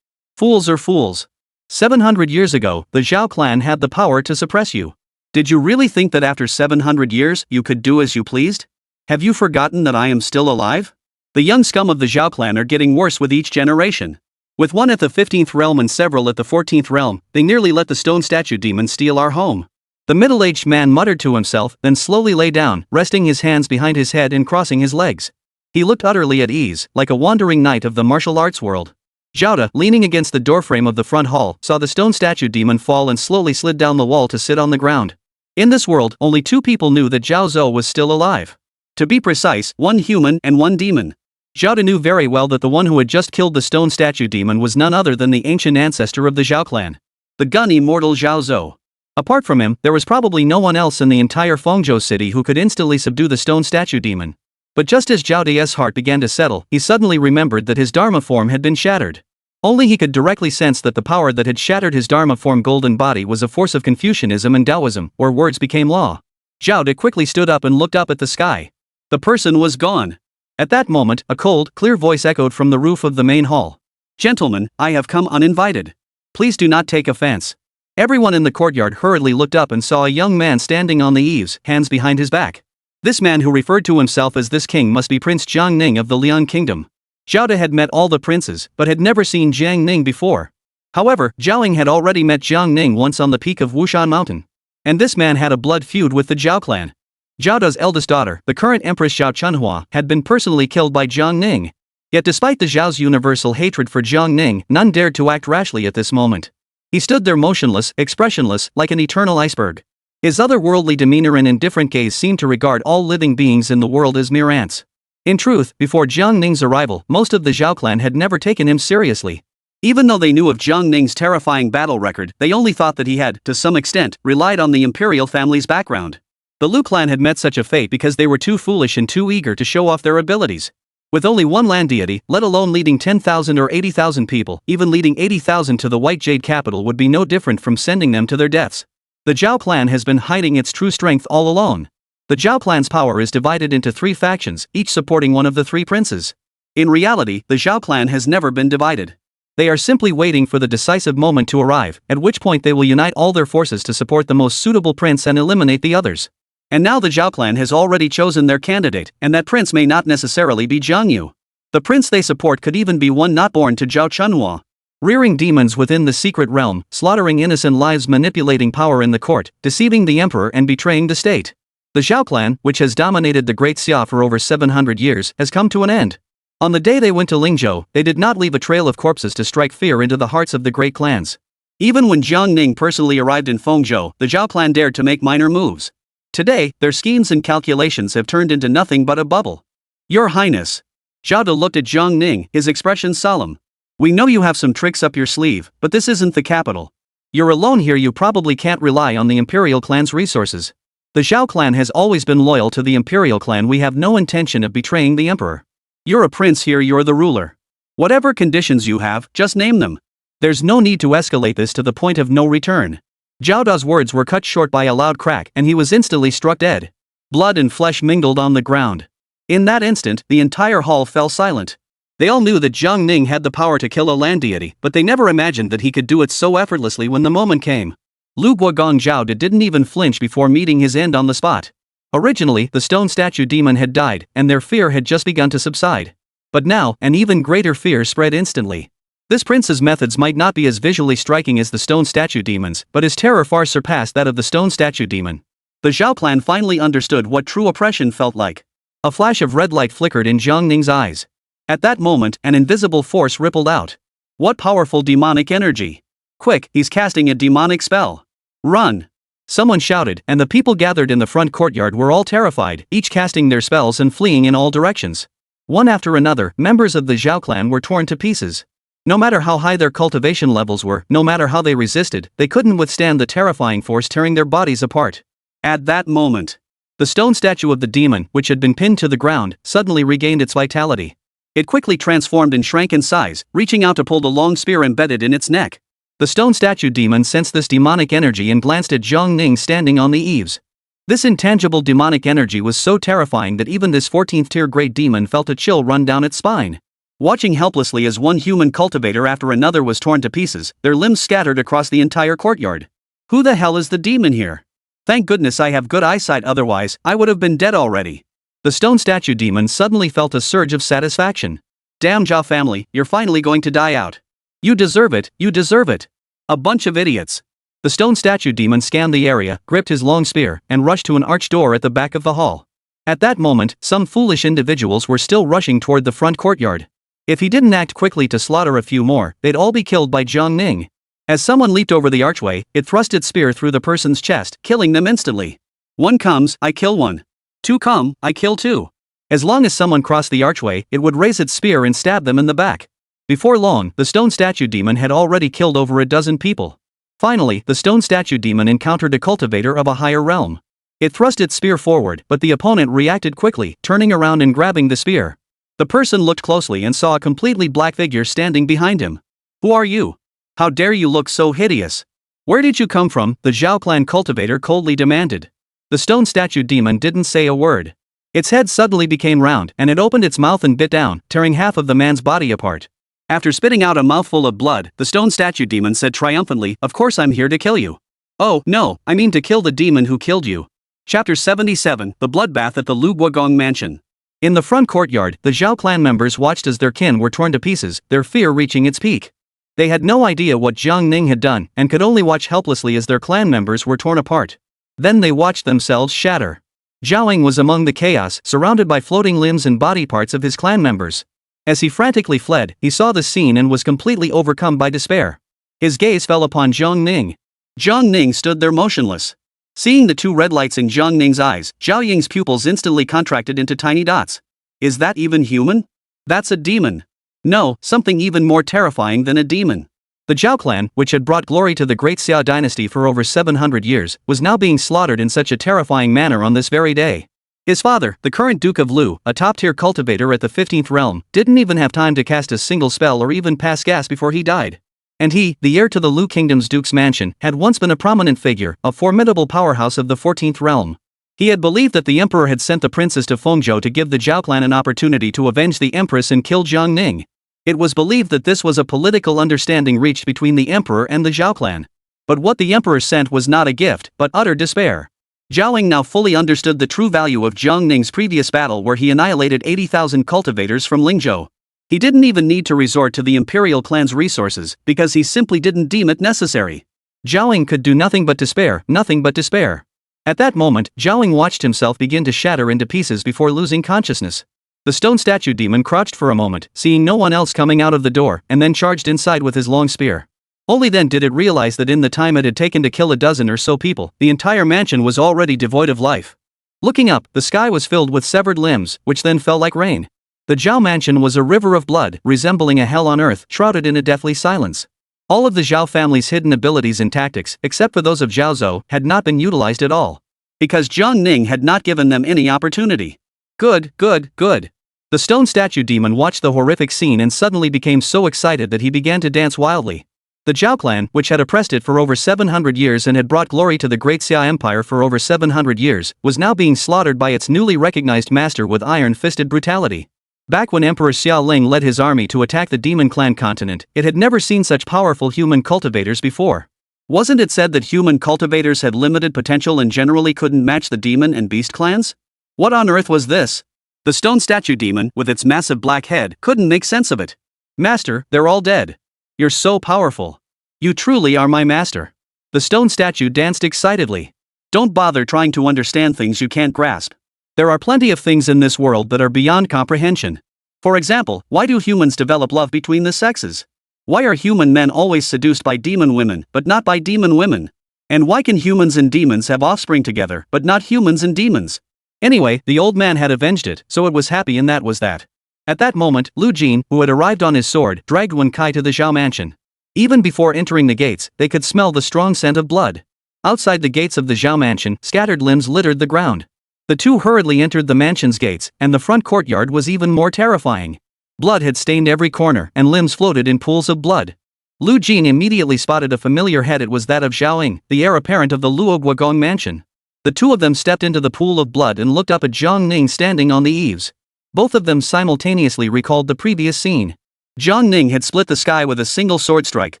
A: Fools are fools. 700 years ago, the Zhao clan had the power to suppress you. Did you really think that after 700 years, you could do as you pleased? Have you forgotten that I am still alive? The young scum of the Zhao clan are getting worse with each generation. With one at the 15th realm and several at the 14th realm, they nearly let the stone statue demon steal our home. The middle-aged man muttered to himself, then slowly lay down, resting his hands behind his head and crossing his legs. He looked utterly at ease, like a wandering knight of the martial arts world. Zhao, leaning against the doorframe of the front hall, saw the stone statue demon fall and slowly slid down the wall to sit on the ground. In this world, only two people knew that Zhao Zhou was still alive. To be precise, one human and one demon. Zhao knew very well that the one who had just killed the stone statue demon was none other than the ancient ancestor of the Zhao clan. The gun-immortal Zhao Zhou. Apart from him, there was probably no one else in the entire Fengzhou city who could instantly subdue the stone statue demon. But just as Zhao De's heart began to settle, he suddenly remembered that his Dharma form had been shattered. Only he could directly sense that the power that had shattered his Dharma form golden body was a force of Confucianism and Taoism, where words became law. Zhao De quickly stood up and looked up at the sky. The person was gone. At that moment, a cold, clear voice echoed from the roof of the main hall. "Gentlemen, I have come uninvited. Please do not take offense." Everyone in the courtyard hurriedly looked up and saw a young man standing on the eaves, hands behind his back. This man, who referred to himself as this king, must be Prince Jiang Ning of the Liang Kingdom. Zhao De had met all the princes, but had never seen Jiang Ning before. However, Zhao Ying had already met Jiang Ning once on the peak of Wushan Mountain. And this man had a blood feud with the Zhao clan. Zhao De's eldest daughter, the current Empress Zhao Chunhua, had been personally killed by Jiang Ning. Yet despite the Zhao's universal hatred for Jiang Ning, none dared to act rashly at this moment. He stood there motionless, expressionless, like an eternal iceberg. His otherworldly demeanor and indifferent gaze seemed to regard all living beings in the world as mere ants. In truth, before Jiang Ning's arrival, most of the Zhao clan had never taken him seriously. Even though they knew of Jiang Ning's terrifying battle record, they only thought that he had, to some extent, relied on the imperial family's background. The Lu clan had met such a fate because they were too foolish and too eager to show off their abilities. With only one land deity, let alone leading 10,000 or 80,000 people, even leading 80,000 to the White Jade capital would be no different from sending them to their deaths. The Zhao clan has been hiding its true strength all alone. The Zhao clan's power is divided into three factions, each supporting one of the three princes. In reality, the Zhao clan has never been divided. They are simply waiting for the decisive moment to arrive, at which point they will unite all their forces to support the most suitable prince and eliminate the others. And now the Zhao clan has already chosen their candidate, and that prince may not necessarily be Jiang Yu. The prince they support could even be one not born to Zhao Chunhua. Rearing demons within the secret realm, slaughtering innocent lives, manipulating power in the court, deceiving the emperor and betraying the state. The Zhao clan, which has dominated the Great Xia for over 700 years, has come to an end. On the day they went to Lingzhou, they did not leave a trail of corpses to strike fear into the hearts of the great clans. Even when Jiang Ning personally arrived in Fengzhou, the Zhao clan dared to make minor moves. Today, their schemes and calculations have turned into nothing but a bubble. Your Highness. Zhao De looked at Jiang Ning, his expression solemn. We know you have some tricks up your sleeve, but this isn't the capital. You're alone here, you probably can't rely on the Imperial clan's resources. The Zhao clan has always been loyal to the Imperial clan. We have no intention of betraying the Emperor. You're a prince here, you're the ruler. Whatever conditions you have, just name them. There's no need to escalate this to the point of no return. Zhao De's words were cut short by a loud crack, and he was instantly struck dead. Blood and flesh mingled on the ground. In that instant, the entire hall fell silent. They all knew that Jiang Ning had the power to kill a land deity, but they never imagined that he could do it so effortlessly when the moment came. Lu Guogong Zhao De didn't even flinch before meeting his end on the spot. Originally, the stone statue demon had died, and their fear had just begun to subside. But now, an even greater fear spread instantly. This prince's methods might not be as visually striking as the stone statue demons, but his terror far surpassed that of the stone statue demon. The Zhao clan finally understood what true oppression felt like. A flash of red light flickered in Jiang Ning's eyes. At that moment, an invisible force rippled out. What powerful demonic energy! Quick, he's casting a demonic spell. Run! Someone shouted, and the people gathered in the front courtyard were all terrified, each casting their spells and fleeing in all directions. One after another, members of the Zhao clan were torn to pieces. No matter how high their cultivation levels were, no matter how they resisted, they couldn't withstand the terrifying force tearing their bodies apart. At that moment, the stone statue of the demon, which had been pinned to the ground, suddenly regained its vitality. It quickly transformed and shrank in size, reaching out to pull the long spear embedded in its neck. The stone statue demon sensed this demonic energy and glanced at Jiang Ning standing on the eaves. This intangible demonic energy was so terrifying that even this 14th tier great demon felt a chill run down its spine. Watching helplessly as one human cultivator after another was torn to pieces, their limbs scattered across the entire courtyard. Who the hell is the demon here? Thank goodness I have good eyesight, otherwise, I would have been dead already. The stone statue demon suddenly felt a surge of satisfaction. Damn Zhao family, you're finally going to die out. You deserve it, you deserve it. A bunch of idiots. The stone statue demon scanned the area, gripped his long spear, and rushed to an arched door at the back of the hall. At that moment, some foolish individuals were still rushing toward the front courtyard. If he didn't act quickly to slaughter a few more, they'd all be killed by Jiang Ning. As someone leaped over the archway, it thrust its spear through the person's chest, killing them instantly. One comes, I kill one. Two come, I kill two. As long as someone crossed the archway, it would raise its spear and stab them in the back. Before long, the stone statue demon had already killed over a dozen people. Finally, the stone statue demon encountered a cultivator of a higher realm. It thrust its spear forward, but the opponent reacted quickly, turning around and grabbing the spear. The person looked closely and saw a completely black figure standing behind him. Who are you? How dare you look so hideous? Where did you come from? The Zhao clan cultivator coldly demanded. The stone statue demon didn't say a word. Its head suddenly became round, and it opened its mouth and bit down, tearing half of the man's body apart. After spitting out a mouthful of blood, the stone statue demon said triumphantly, "Of course I'm here to kill you." "Oh, no, I mean to kill the demon who killed you." Chapter 77, The Bloodbath at the Lu Guogong Mansion. In the front courtyard, the Zhao clan members watched as their kin were torn to pieces, their fear reaching its peak. They had no idea what Jiang Ning had done, and could only watch helplessly as their clan members were torn apart. Then they watched themselves shatter. Zhao Ying was among the chaos, surrounded by floating limbs and body parts of his clan members. As he frantically fled, he saw the scene and was completely overcome by despair. His gaze fell upon Jiang Ning. Jiang Ning stood there motionless. Seeing the two red lights in Jiang Ning's eyes, Zhao Ying's pupils instantly contracted into tiny dots. Is that even human? That's a demon. No, something even more terrifying than a demon. The Zhao clan, which had brought glory to the great Xia dynasty for over 700 years, was now being slaughtered in such a terrifying manner on this very day. His father, the current Duke of Lu, a top-tier cultivator at the 15th realm, didn't even have time to cast a single spell or even pass gas before he died. And he, the heir to the Lu Kingdom's Duke's mansion, had once been a prominent figure, a formidable powerhouse of the 14th realm. He had believed that the emperor had sent the princess to Fengzhou to give the Zhao clan an opportunity to avenge the empress and kill Jiang Ning. It was believed that this was a political understanding reached between the emperor and the Zhao clan. But what the emperor sent was not a gift, but utter despair. Zhao Ying now fully understood the true value of Jiang Ning's previous battle where he annihilated 80,000 cultivators from Lingzhou. He didn't even need to resort to the imperial clan's resources, because he simply didn't deem it necessary. Zhao Ying could do nothing but despair, nothing but despair. At that moment, Zhao Ying watched himself begin to shatter into pieces before losing consciousness. The stone statue demon crouched for a moment, seeing no one else coming out of the door, and then charged inside with his long spear. Only then did it realize that in the time it had taken to kill a dozen or so people, the entire mansion was already devoid of life. Looking up, the sky was filled with severed limbs, which then fell like rain. The Zhao mansion was a river of blood, resembling a hell on earth, shrouded in a deathly silence. All of the Zhao family's hidden abilities and tactics, except for those of Zhao Zhou, had not been utilized at all. Because Jiang Ning had not given them any opportunity. Good. The stone statue demon watched the horrific scene and suddenly became so excited that he began to dance wildly. The Zhao clan, which had oppressed it for over 700 years and had brought glory to the great Xia Empire for over 700 years, was now being slaughtered by its newly recognized master with iron-fisted brutality. Back when Emperor Xia Ling led his army to attack the Demon Clan continent, it had never seen such powerful human cultivators before. Wasn't it said that human cultivators had limited potential and generally couldn't match the demon and beast clans? What on earth was this? The stone statue demon, with its massive black head, couldn't make sense of it. Master, they're all dead. You're so powerful. You truly are my master. The stone statue danced excitedly. Don't bother trying to understand things you can't grasp. There are plenty of things in this world that are beyond comprehension. For example, why do humans develop love between the sexes? Why are human men always seduced by demon women, but not by demon women? And why can humans and demons have offspring together, but not humans and demons? Anyway, the old man had avenged it, so it was happy, and that was that. At that moment, Lu Jin, who had arrived on his sword, dragged Wen Kai to the Zhao mansion. Even before entering the gates, they could smell the strong scent of blood. Outside the gates of the Zhao mansion, scattered limbs littered the ground. The two hurriedly entered the mansion's gates, and the front courtyard was even more terrifying. Blood had stained every corner, and limbs floated in pools of blood. Lu Jin immediately spotted a familiar head. It was that of Zhao Ying, the heir apparent of the Luo Guogong mansion. The two of them stepped into the pool of blood and looked up at Zhang Ning standing on the eaves. Both of them simultaneously recalled the previous scene. Zhang Ning had split the sky with a single sword strike,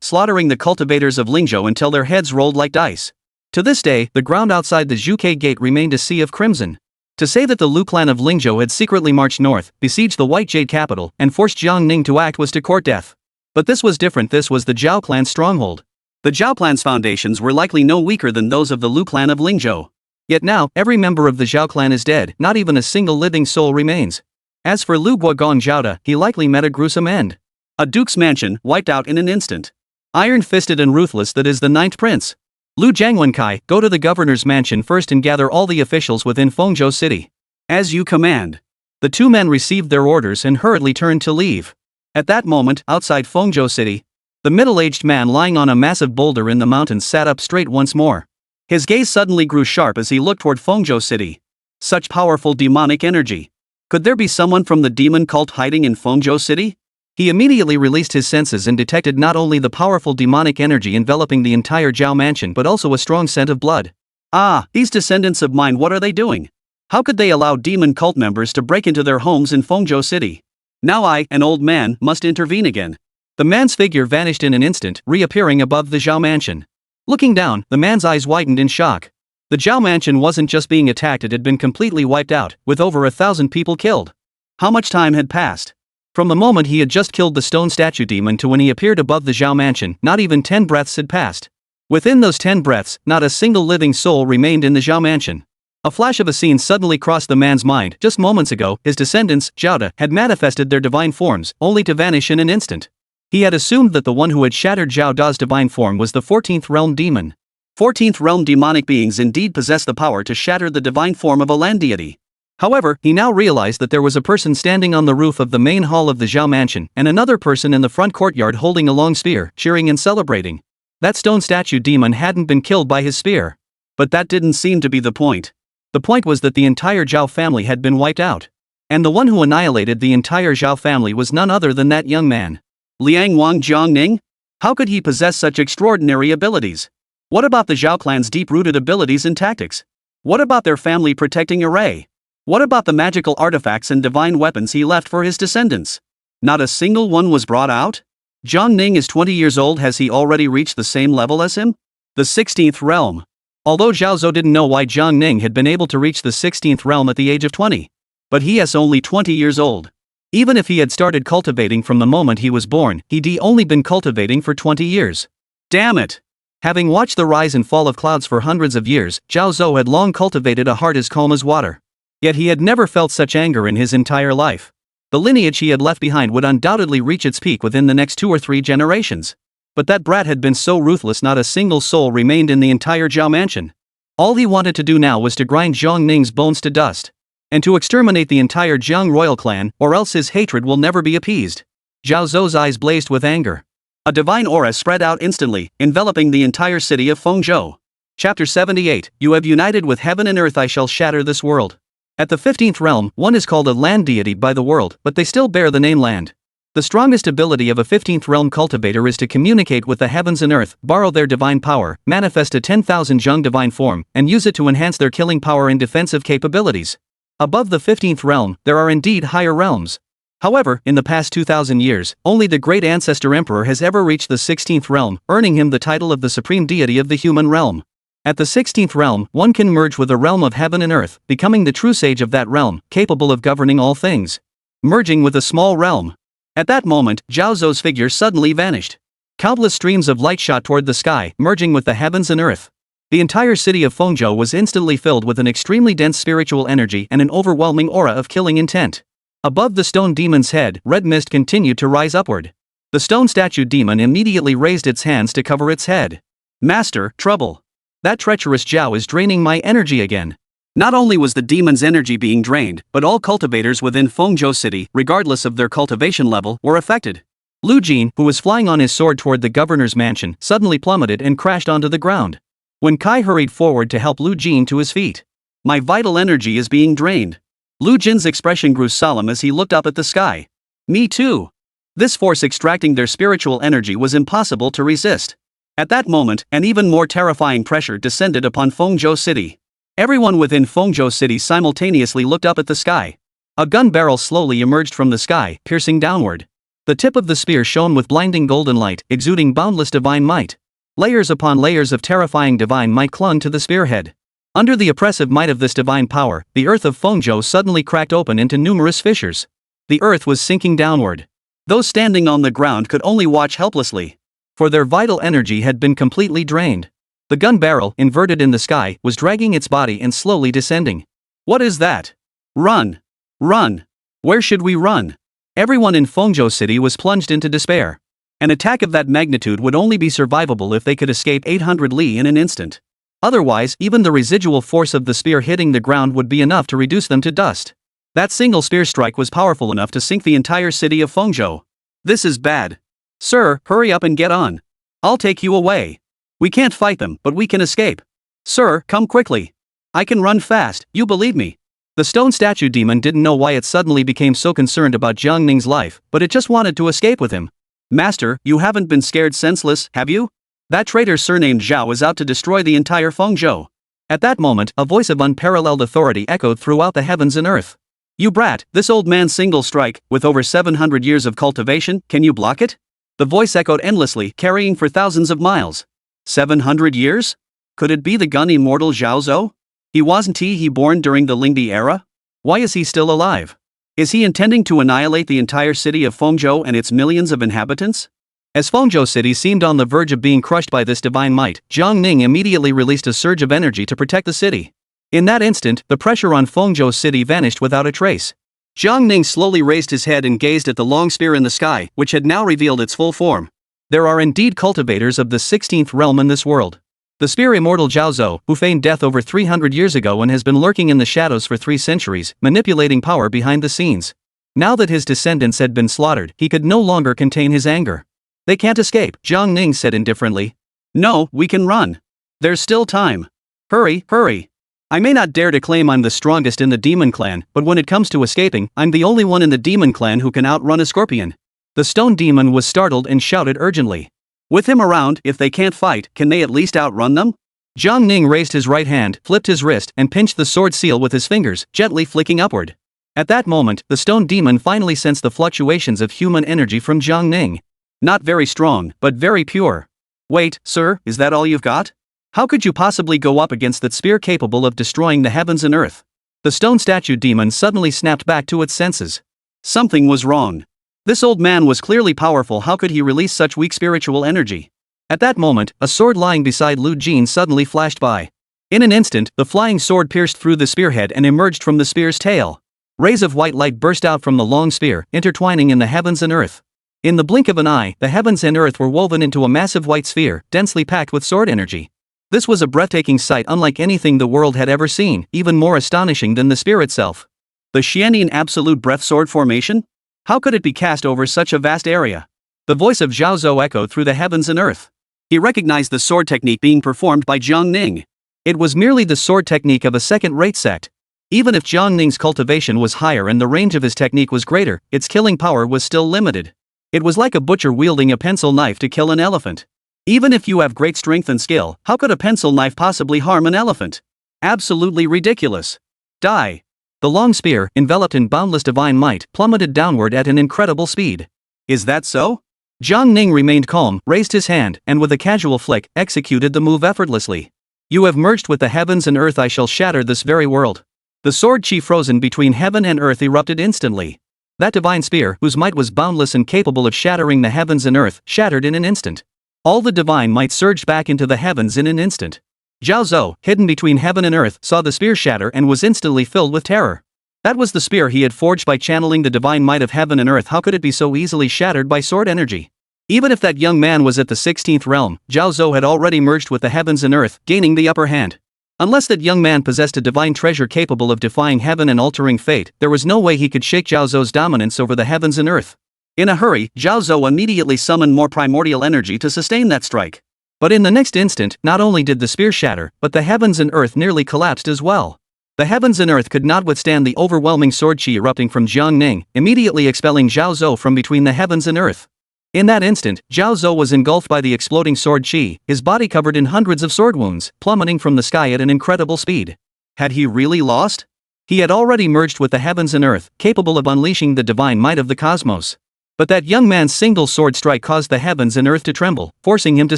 A: slaughtering the cultivators of Lingzhou until their heads rolled like dice. To this day, the ground outside the Zhuke gate remained a sea of crimson. To say that the Lu clan of Lingzhou had secretly marched north, besieged the White Jade capital, and forced Zhang Ning to act was to court death. But this was different. This was the Zhao clan's stronghold. The Zhao clan's foundations were likely no weaker than those of the Lu clan of Lingzhou. Yet now, every member of the Zhao clan is dead, not even a single living soul remains. As for Lu Guogong Zhaoda, he likely met a gruesome end. A duke's mansion, wiped out in an instant. Iron-fisted and ruthless, that is the ninth prince. Lu Jiangwenkai, go to the governor's mansion first and gather all the officials within Fengzhou city. As you command. The two men received their orders and hurriedly turned to leave. At that moment, outside Fengzhou city, the middle-aged man lying on a massive boulder in the mountains sat up straight once more. His gaze suddenly grew sharp as he looked toward Fengzhou city. Such powerful demonic energy. Could there be someone from the demon cult hiding in Fengzhou city? He immediately released his senses and detected not only the powerful demonic energy enveloping the entire Zhao mansion but also a strong scent of blood. Ah, these descendants of mine, what are they doing? How could they allow demon cult members to break into their homes in Fengzhou city? Now I, an old man, must intervene again. The man's figure vanished in an instant, reappearing above the Zhao mansion. Looking down, the man's eyes widened in shock. The Zhao mansion wasn't just being attacked, it had been completely wiped out, with over 1,000 people killed. How much time had passed? From the moment he had just killed the stone statue demon to when he appeared above the Zhao mansion, not even 10 breaths had passed. Within those 10 breaths, not a single living soul remained in the Zhao mansion. A flash of a scene suddenly crossed the man's mind. Just moments ago, his descendants, Zhaoda, had manifested their divine forms, only to vanish in an instant. He had assumed that the one who had shattered Zhao Da's divine form was the 14th realm demon. 14th realm demonic beings indeed possess the power to shatter the divine form of a land deity. However, he now realized that there was a person standing on the roof of the main hall of the Zhao mansion, and another person in the front courtyard holding a long spear, cheering and celebrating. That stone statue demon hadn't been killed by his spear. But that didn't seem to be the point. The point was that the entire Zhao family had been wiped out. And the one who annihilated the entire Zhao family was none other than that young man. Liang Wang Jiangning? How could he possess such extraordinary abilities? What about the Zhao clan's deep-rooted abilities and tactics? What about their family protecting array? What about the magical artifacts and divine weapons he left for his descendants? Not a single one was brought out? Zhang Ning is 20 years old. Has he already reached the same level as him? The 16th realm. Although Zhao Zhou didn't know why Zhang Ning had been able to reach the 16th realm at the age of 20. But he is only 20 years old. Even if he had started cultivating from the moment he was born, he'd only been cultivating for 20 years. Damn it! Having watched the rise and fall of clouds for hundreds of years, Zhao Zhou had long cultivated a heart as calm as water. Yet he had never felt such anger in his entire life. The lineage he had left behind would undoubtedly reach its peak within the next 2 or 3 generations. But that brat had been so ruthless, not a single soul remained in the entire Zhao mansion. All he wanted to do now was to grind Zhang Ning's bones to dust. And to exterminate the entire Jiang royal clan, or else his hatred will never be appeased. Zhao Zhou's eyes blazed with anger. A divine aura spread out instantly, enveloping the entire city of Fengzhou. Chapter 78, You have united with heaven and earth, I shall shatter this world. At the 15th realm, one is called a land deity by the world, but they still bear the name land. The strongest ability of a 15th realm cultivator is to communicate with the heavens and earth, borrow their divine power, manifest a 10,000 Zheng divine form, and use it to enhance their killing power and defensive capabilities. Above the 15th realm, there are indeed higher realms. However, in the past 2000 years, only the great ancestor emperor has ever reached the 16th realm, earning him the title of the supreme deity of the human realm. At the 16th realm, one can merge with the realm of heaven and earth, becoming the true sage of that realm, capable of governing all things. Merging with a small realm. At that moment, Zhao Zou's figure suddenly vanished. Countless streams of light shot toward the sky, merging with the heavens and earth. The entire city of Fengzhou was instantly filled with an extremely dense spiritual energy and an overwhelming aura of killing intent. Above the stone demon's head, red mist continued to rise upward. The stone statue demon immediately raised its hands to cover its head. Master, trouble. That treacherous Zhao is draining my energy again. Not only was the demon's energy being drained, but all cultivators within Fengzhou city, regardless of their cultivation level, were affected. Lu Jin, who was flying on his sword toward the governor's mansion, suddenly plummeted and crashed onto the ground. When Kai hurried forward to help Lu Jin to his feet. My vital energy is being drained. Lu Jin's expression grew solemn as he looked up at the sky. Me too. This force extracting their spiritual energy was impossible to resist. At that moment, an even more terrifying pressure descended upon Fengzhou city. Everyone within Fengzhou city simultaneously looked up at the sky. A gun barrel slowly emerged from the sky, piercing downward. The tip of the spear shone with blinding golden light, exuding boundless divine might. Layers upon layers of terrifying divine might clung to the spearhead. Under the oppressive might of this divine power, the earth of Fengzhou suddenly cracked open into numerous fissures. The earth was sinking downward. Those standing on the ground could only watch helplessly. For their vital energy had been completely drained. The gun barrel, inverted in the sky, was dragging its body and slowly descending. What is that? Run! Run! Where should we run? Everyone in Fengzhou city was plunged into despair. An attack of that magnitude would only be survivable if they could escape 800 li in an instant. Otherwise, even the residual force of the spear hitting the ground would be enough to reduce them to dust. That single spear strike was powerful enough to sink the entire city of Fengzhou. This is bad. Sir, hurry up and get on. I'll take you away. We can't fight them, but we can escape. Sir, come quickly. I can run fast, you believe me. The stone statue demon didn't know why it suddenly became so concerned about Jiang Ning's life, but it just wanted to escape with him. Master, you haven't been scared senseless, have you? That traitor surnamed Zhao is out to destroy the entire Fengzhou. At that moment, a voice of unparalleled authority echoed throughout the heavens and earth. You brat, this old man's single strike, with over 700 years of cultivation, can you block it? The voice echoed endlessly, carrying for thousands of miles. 700 years? Could it be the gun immortal Zhao Zhou? Wasn't he born during the Lingdi era? Why is he still alive? Is he intending to annihilate the entire city of Fengzhou and its millions of inhabitants? As Fengzhou city seemed on the verge of being crushed by this divine might, Jiang Ning immediately released a surge of energy to protect the city. In that instant, the pressure on Fengzhou city vanished without a trace. Jiang Ning slowly raised his head and gazed at the long spear in the sky, which had now revealed its full form. There are indeed cultivators of the 16th realm in this world. The spear immortal Zhao Zhou, who feigned death over 300 years ago and has been lurking in the shadows for 3 centuries, manipulating power behind the scenes. Now that his descendants had been slaughtered, he could no longer contain his anger. They can't escape, Jiang Ning said indifferently. No, we can run. There's still time. Hurry, hurry. I may not dare to claim I'm the strongest in the demon clan, but when it comes to escaping, I'm the only one in the demon clan who can outrun a scorpion. The stone demon was startled and shouted urgently. With him around, if they can't fight, can they at least outrun them? Jiang Ning raised his right hand, flipped his wrist, and pinched the sword seal with his fingers, gently flicking upward. At that moment, the stone demon finally sensed the fluctuations of human energy from Jiang Ning. Not very strong, but very pure. Wait, sir, is that all you've got? How could you possibly go up against that spear capable of destroying the heavens and earth? The stone statue demon suddenly snapped back to its senses. Something was wrong. This old man was clearly powerful. How could he release such weak spiritual energy? At that moment, a sword lying beside Lu Jin suddenly flashed by. In an instant, the flying sword pierced through the spearhead and emerged from the spear's tail. Rays of white light burst out from the long spear, intertwining in the heavens and earth. In the blink of an eye, the heavens and earth were woven into a massive white sphere, densely packed with sword energy. This was a breathtaking sight unlike anything the world had ever seen, even more astonishing than the spear itself. The Xianyin Absolute Breath Sword Formation? How could it be cast over such a vast area? The voice of Zhao Zhou echoed through the heavens and earth. He recognized the sword technique being performed by Jiang Ning. It was merely the sword technique of a second-rate sect. Even if Jiang Ning's cultivation was higher and the range of his technique was greater, its killing power was still limited. It was like a butcher wielding a pencil knife to kill an elephant. Even if you have great strength and skill, how could a pencil knife possibly harm an elephant? Absolutely ridiculous. Die. The long spear, enveloped in boundless divine might, plummeted downward at an incredible speed. Is that so? Jiang Ning remained calm, raised his hand, and with a casual flick, executed the move effortlessly. You have merged with the heavens and earth. I shall shatter this very world. The sword chi frozen between heaven and earth erupted instantly. That divine spear, whose might was boundless and capable of shattering the heavens and earth, shattered in an instant. All the divine might surged back into the heavens in an instant. Zhao Zhou, hidden between heaven and earth, saw the spear shatter and was instantly filled with terror. That was the spear he had forged by channeling the divine might of heaven and earth. How could it be so easily shattered by sword energy? Even if that young man was at the 16th realm, Zhao Zhou had already merged with the heavens and earth, gaining the upper hand. Unless that young man possessed a divine treasure capable of defying heaven and altering fate, there was no way he could shake Zhao Zhou's dominance over the heavens and earth. In a hurry, Zhao Zhou immediately summoned more primordial energy to sustain that strike. But in the next instant, not only did the spear shatter, but the heavens and earth nearly collapsed as well. The heavens and earth could not withstand the overwhelming sword chi erupting from Jiang Ning, immediately expelling Zhao Zhou from between the heavens and earth. In that instant, Zhao Zhou was engulfed by the exploding sword chi, his body covered in hundreds of sword wounds, plummeting from the sky at an incredible speed. Had he really lost? He had already merged with the heavens and earth, capable of unleashing the divine might of the cosmos. But that young man's single sword strike caused the heavens and earth to tremble, forcing him to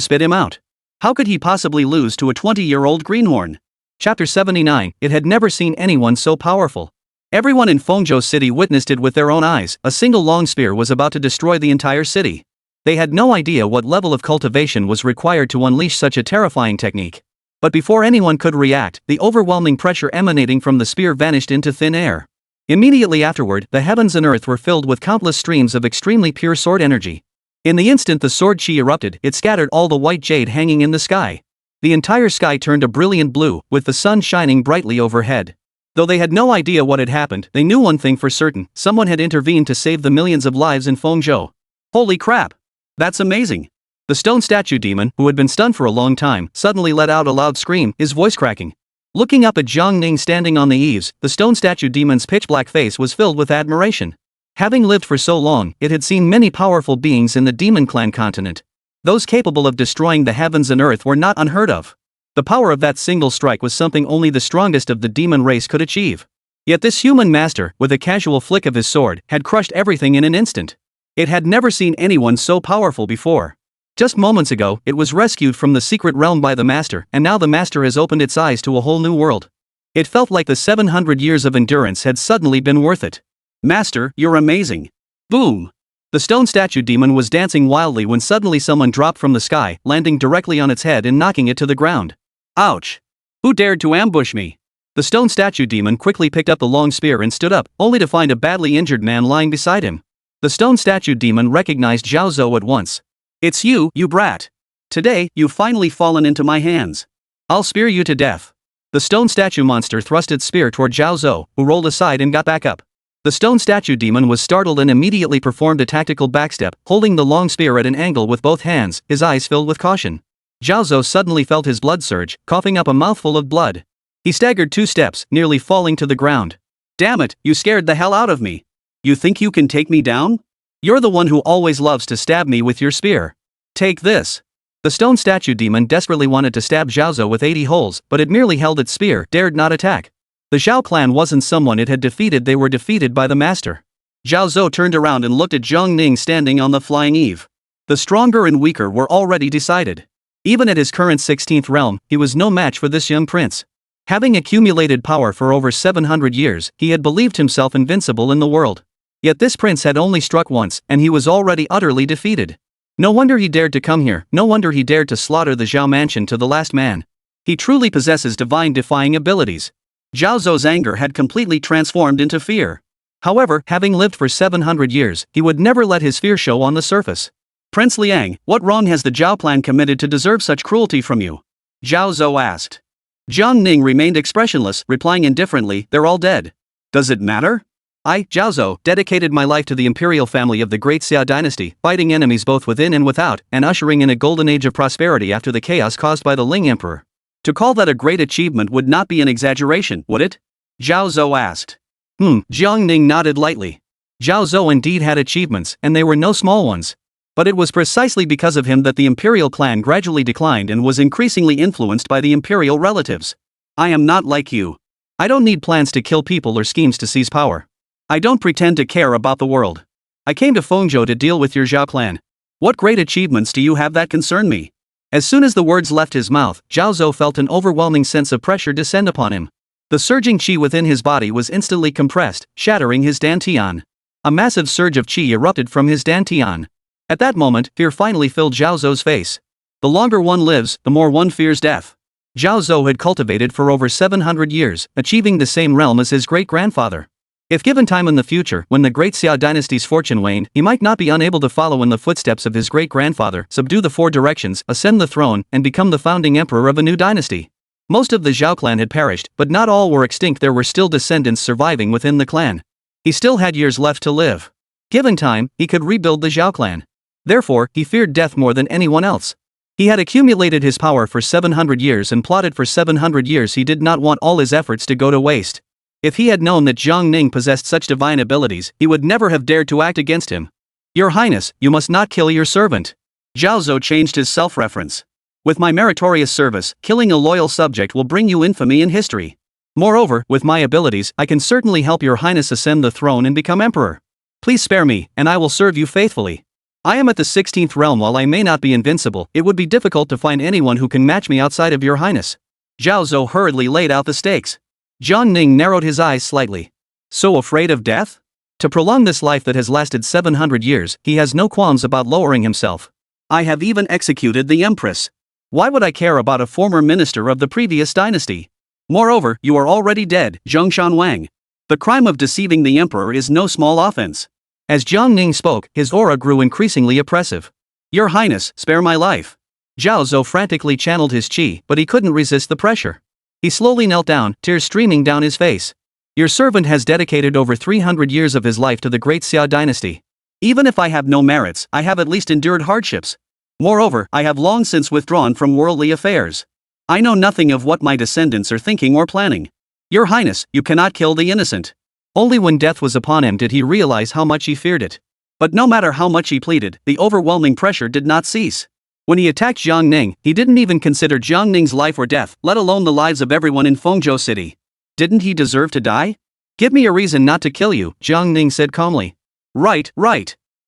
A: spit him out. How could he possibly lose to a 20-year-old greenhorn? Chapter 79, It had never seen anyone so powerful. Everyone in Fengzhou City witnessed it with their own eyes. A single long spear was about to destroy the entire city. They had no idea what level of cultivation was required to unleash such a terrifying technique. But before anyone could react, the overwhelming pressure emanating from the spear vanished into thin air. Immediately afterward, the heavens and earth were filled with countless streams of extremely pure sword energy. In the instant the sword chi erupted, it scattered all the white jade hanging in the sky. The entire sky turned a brilliant blue, with the sun shining brightly overhead. Though they had no idea what had happened, they knew one thing for certain: someone had intervened to save the millions of lives in Fengzhou. Holy crap! That's amazing! The stone statue demon, who had been stunned for a long time, suddenly let out a loud scream, his voice cracking. Looking up at Jiang Ning standing on the eaves, the stone statue demon's pitch-black face was filled with admiration. Having lived for so long, it had seen many powerful beings in the demon clan continent. Those capable of destroying the heavens and earth were not unheard of. The power of that single strike was something only the strongest of the demon race could achieve. Yet this human master, with a casual flick of his sword, had crushed everything in an instant. It had never seen anyone so powerful before. Just moments ago, it was rescued from the secret realm by the master, and now the master has opened its eyes to a whole new world. It felt like the 700 years of endurance had suddenly been worth it. Master, you're amazing. Boom! The stone statue demon was dancing wildly when suddenly someone dropped from the sky, landing directly on its head and knocking it to the ground. Ouch! Who dared to ambush me? The stone statue demon quickly picked up the long spear and stood up, only to find a badly injured man lying beside him. The stone statue demon recognized Zhao Zhou at once. It's you, you brat. Today, you've finally fallen into my hands. I'll spear you to death. The stone statue monster thrust its spear toward Zhao Zhou, who rolled aside and got back up. The stone statue demon was startled and immediately performed a tactical backstep, holding the long spear at an angle with both hands, his eyes filled with caution. Zhao Zhou suddenly felt his blood surge, coughing up a mouthful of blood. He staggered 2 steps, nearly falling to the ground. Damn it, you scared the hell out of me. You think you can take me down? You're the one who always loves to stab me with your spear. Take this. The stone statue demon desperately wanted to stab Zhao Zhou with 80 holes, but it merely held its spear, dared not attack. The Zhao clan wasn't someone it had defeated, they were defeated by the master. Zhao Zhou turned around and looked at Jiang Ning standing on the flying eve. The stronger and weaker were already decided. Even at his current 16th realm, he was no match for this young prince. Having accumulated power for over 700 years, he had believed himself invincible in the world. Yet this prince had only struck once, and he was already utterly defeated. No wonder he dared to come here, no wonder he dared to slaughter the Zhao mansion to the last man. He truly possesses divine-defying abilities. Zhao Zhou's anger had completely transformed into fear. However, having lived for 700 years, he would never let his fear show on the surface. Prince Liang, what wrong has the Zhao clan committed to deserve such cruelty from you? Zhao Zhou asked. Jiang Ning remained expressionless, replying indifferently, they're all dead. Does it matter? I, Zhao Zhou, dedicated my life to the imperial family of the Great Xia dynasty, fighting enemies both within and without, and ushering in a golden age of prosperity after the chaos caused by the Ling Emperor. To call that a great achievement would not be an exaggeration, would it? Zhao Zhou asked. Jiang Ning nodded lightly. Zhao Zhou indeed had achievements, and they were no small ones. But it was precisely because of him that the imperial clan gradually declined and was increasingly influenced by the imperial relatives. I am not like you. I don't need plans to kill people or schemes to seize power. I don't pretend to care about the world. I came to Fengzhou to deal with your Zhao clan. What great achievements do you have that concern me? As soon as the words left his mouth, Zhao Zhou felt an overwhelming sense of pressure descend upon him. The surging qi within his body was instantly compressed, shattering his dantian. A massive surge of qi erupted from his dantian. At that moment, fear finally filled Zhao Zhou's face. The longer one lives, the more one fears death. Zhao Zhou had cultivated for over 700 years, achieving the same realm as his great-grandfather. If given time in the future, when the Great Xia dynasty's fortune waned, he might not be unable to follow in the footsteps of his great-grandfather, subdue the four directions, ascend the throne, and become the founding emperor of a new dynasty. Most of the Zhao clan had perished, but not all were extinct. There were still descendants surviving within the clan. He still had years left to live. Given time, he could rebuild the Zhao clan. Therefore, he feared death more than anyone else. He had accumulated his power for 700 years and plotted for 700 years. He did not want all his efforts to go to waste. If he had known that Jiang Ning possessed such divine abilities, he would never have dared to act against him. Your Highness, you must not kill your servant. Zhao Zhou changed his self-reference. With my meritorious service, killing a loyal subject will bring you infamy in history. Moreover, with my abilities, I can certainly help your Highness ascend the throne and become emperor. Please spare me, and I will serve you faithfully. I am at the 16th realm. While I may not be invincible, it would be difficult to find anyone who can match me outside of your Highness. Zhao Zhou hurriedly laid out the stakes. Jiang Ning narrowed his eyes slightly. So afraid of death? To prolong this life that has lasted 700 years, he has no qualms about lowering himself. I have even executed the Empress. Why would I care about a former minister of the previous dynasty? Moreover, you are already dead, Zhongshan Wang. The crime of deceiving the emperor is no small offense. As Jiang Ning spoke, his aura grew increasingly oppressive. Your Highness, spare my life. Zhao Zhou frantically channeled his qi, but he couldn't resist the pressure. He slowly knelt down, tears streaming down his face. Your servant has dedicated over 300 years of his life to the Great Xia dynasty. Even if I have no merits, I have at least endured hardships. Moreover, I have long since withdrawn from worldly affairs. I know nothing of what my descendants are thinking or planning. Your Highness, you cannot kill the innocent. Only when death was upon him did he realize how much he feared it. But no matter how much he pleaded, the overwhelming pressure did not cease. When he attacked Jiang Ning, he didn't even consider Jiang Ning's life or death, let alone the lives of everyone in Fengzhou City. Didn't he deserve to die? Give me a reason not to kill you, Jiang Ning said calmly. Right.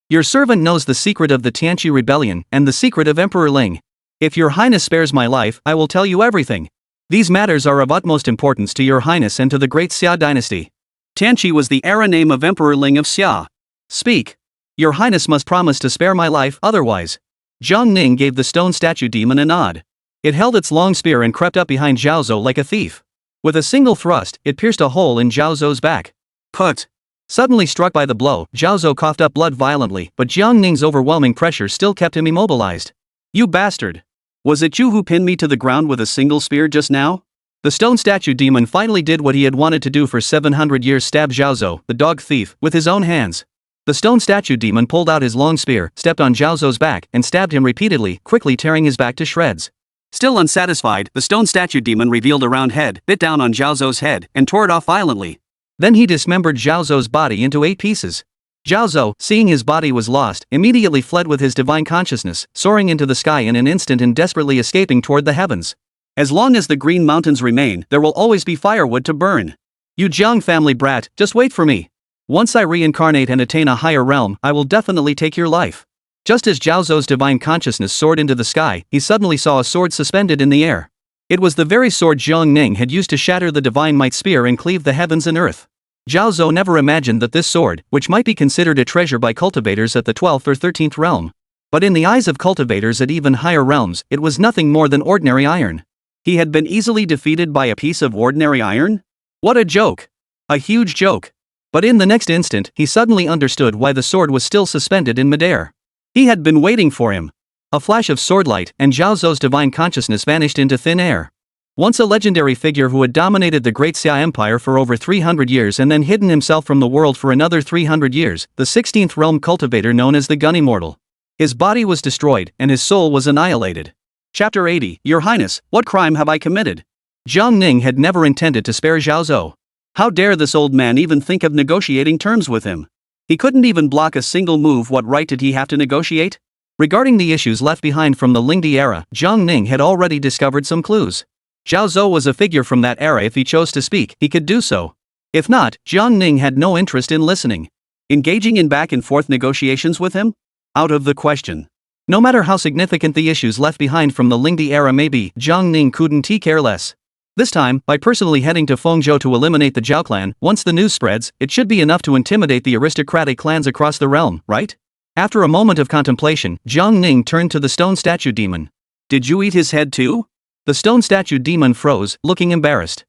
A: Your servant knows the secret of the Tianqi rebellion and the secret of Emperor Ling. If your Highness spares my life, I will tell you everything. These matters are of utmost importance to your Highness and to the Great Xia dynasty. Tianqi was the era name of Emperor Ling of Xia. Speak. Your Highness must promise to spare my life, otherwise. Jiang Ning gave the stone statue demon a nod. It held its long spear and crept up behind Zhao Zhou like a thief. With a single thrust, it pierced a hole in Zhao Zhou's back. Put. Suddenly struck by the blow, Zhao Zhou coughed up blood violently, but Jiang Ning's overwhelming pressure still kept him immobilized. You bastard. Was it you who pinned me to the ground with a single spear just now? The stone statue demon finally did what he had wanted to do for 700 years: stab Zhao Zhou, the dog thief, with his own hands. The stone statue demon pulled out his long spear, stepped on Zhao Zhou's back, and stabbed him repeatedly, quickly tearing his back to shreds. Still unsatisfied, the stone statue demon revealed a round head, bit down on Zhao Zhou's head, and tore it off violently. Then he dismembered Zhao Zhou's body into 8 pieces. Zhao Zhou, seeing his body was lost, immediately fled with his divine consciousness, soaring into the sky in an instant and desperately escaping toward the heavens. As long as the Green Mountains remain, there will always be firewood to burn. You Jiang family brat, just wait for me. Once I reincarnate and attain a higher realm, I will definitely take your life. Just as Zhao Zhou's divine consciousness soared into the sky, he suddenly saw a sword suspended in the air. It was the very sword Jiang Ning had used to shatter the divine might spear and cleave the heavens and earth. Zhao Zhou never imagined that this sword, which might be considered a treasure by cultivators at the 12th or 13th realm, but in the eyes of cultivators at even higher realms, it was nothing more than ordinary iron. He had been easily defeated by a piece of ordinary iron? What a joke! A huge joke. But in the next instant, he suddenly understood why the sword was still suspended in midair. He had been waiting for him. A flash of swordlight, and Zhao Zhou's divine consciousness vanished into thin air. Once a legendary figure who had dominated the Great Xia Empire for over 300 years and then hidden himself from the world for another 300 years, the 16th realm cultivator known as the Gun Immortal. His body was destroyed, and his soul was annihilated. Chapter 80, Your Highness, what crime have I committed? Jiang Ning had never intended to spare Zhao Zhou. How dare this old man even think of negotiating terms with him? He couldn't even block a single move. What right did he have to negotiate? Regarding the issues left behind from the Lingdi era, Jiang Ning had already discovered some clues. Zhao Zhou was a figure from that era. If he chose to speak, he could do so. If not, Jiang Ning had no interest in listening. Engaging in back-and-forth negotiations with him? Out of the question. No matter how significant the issues left behind from the Lingdi era may be, Jiang Ning couldn't care less. This time, by personally heading to Fengzhou to eliminate the Zhao clan, once the news spreads, it should be enough to intimidate the aristocratic clans across the realm, right? After a moment of contemplation, Jiang Ning turned to the stone statue demon. Did you eat his head too? The stone statue demon froze, looking embarrassed.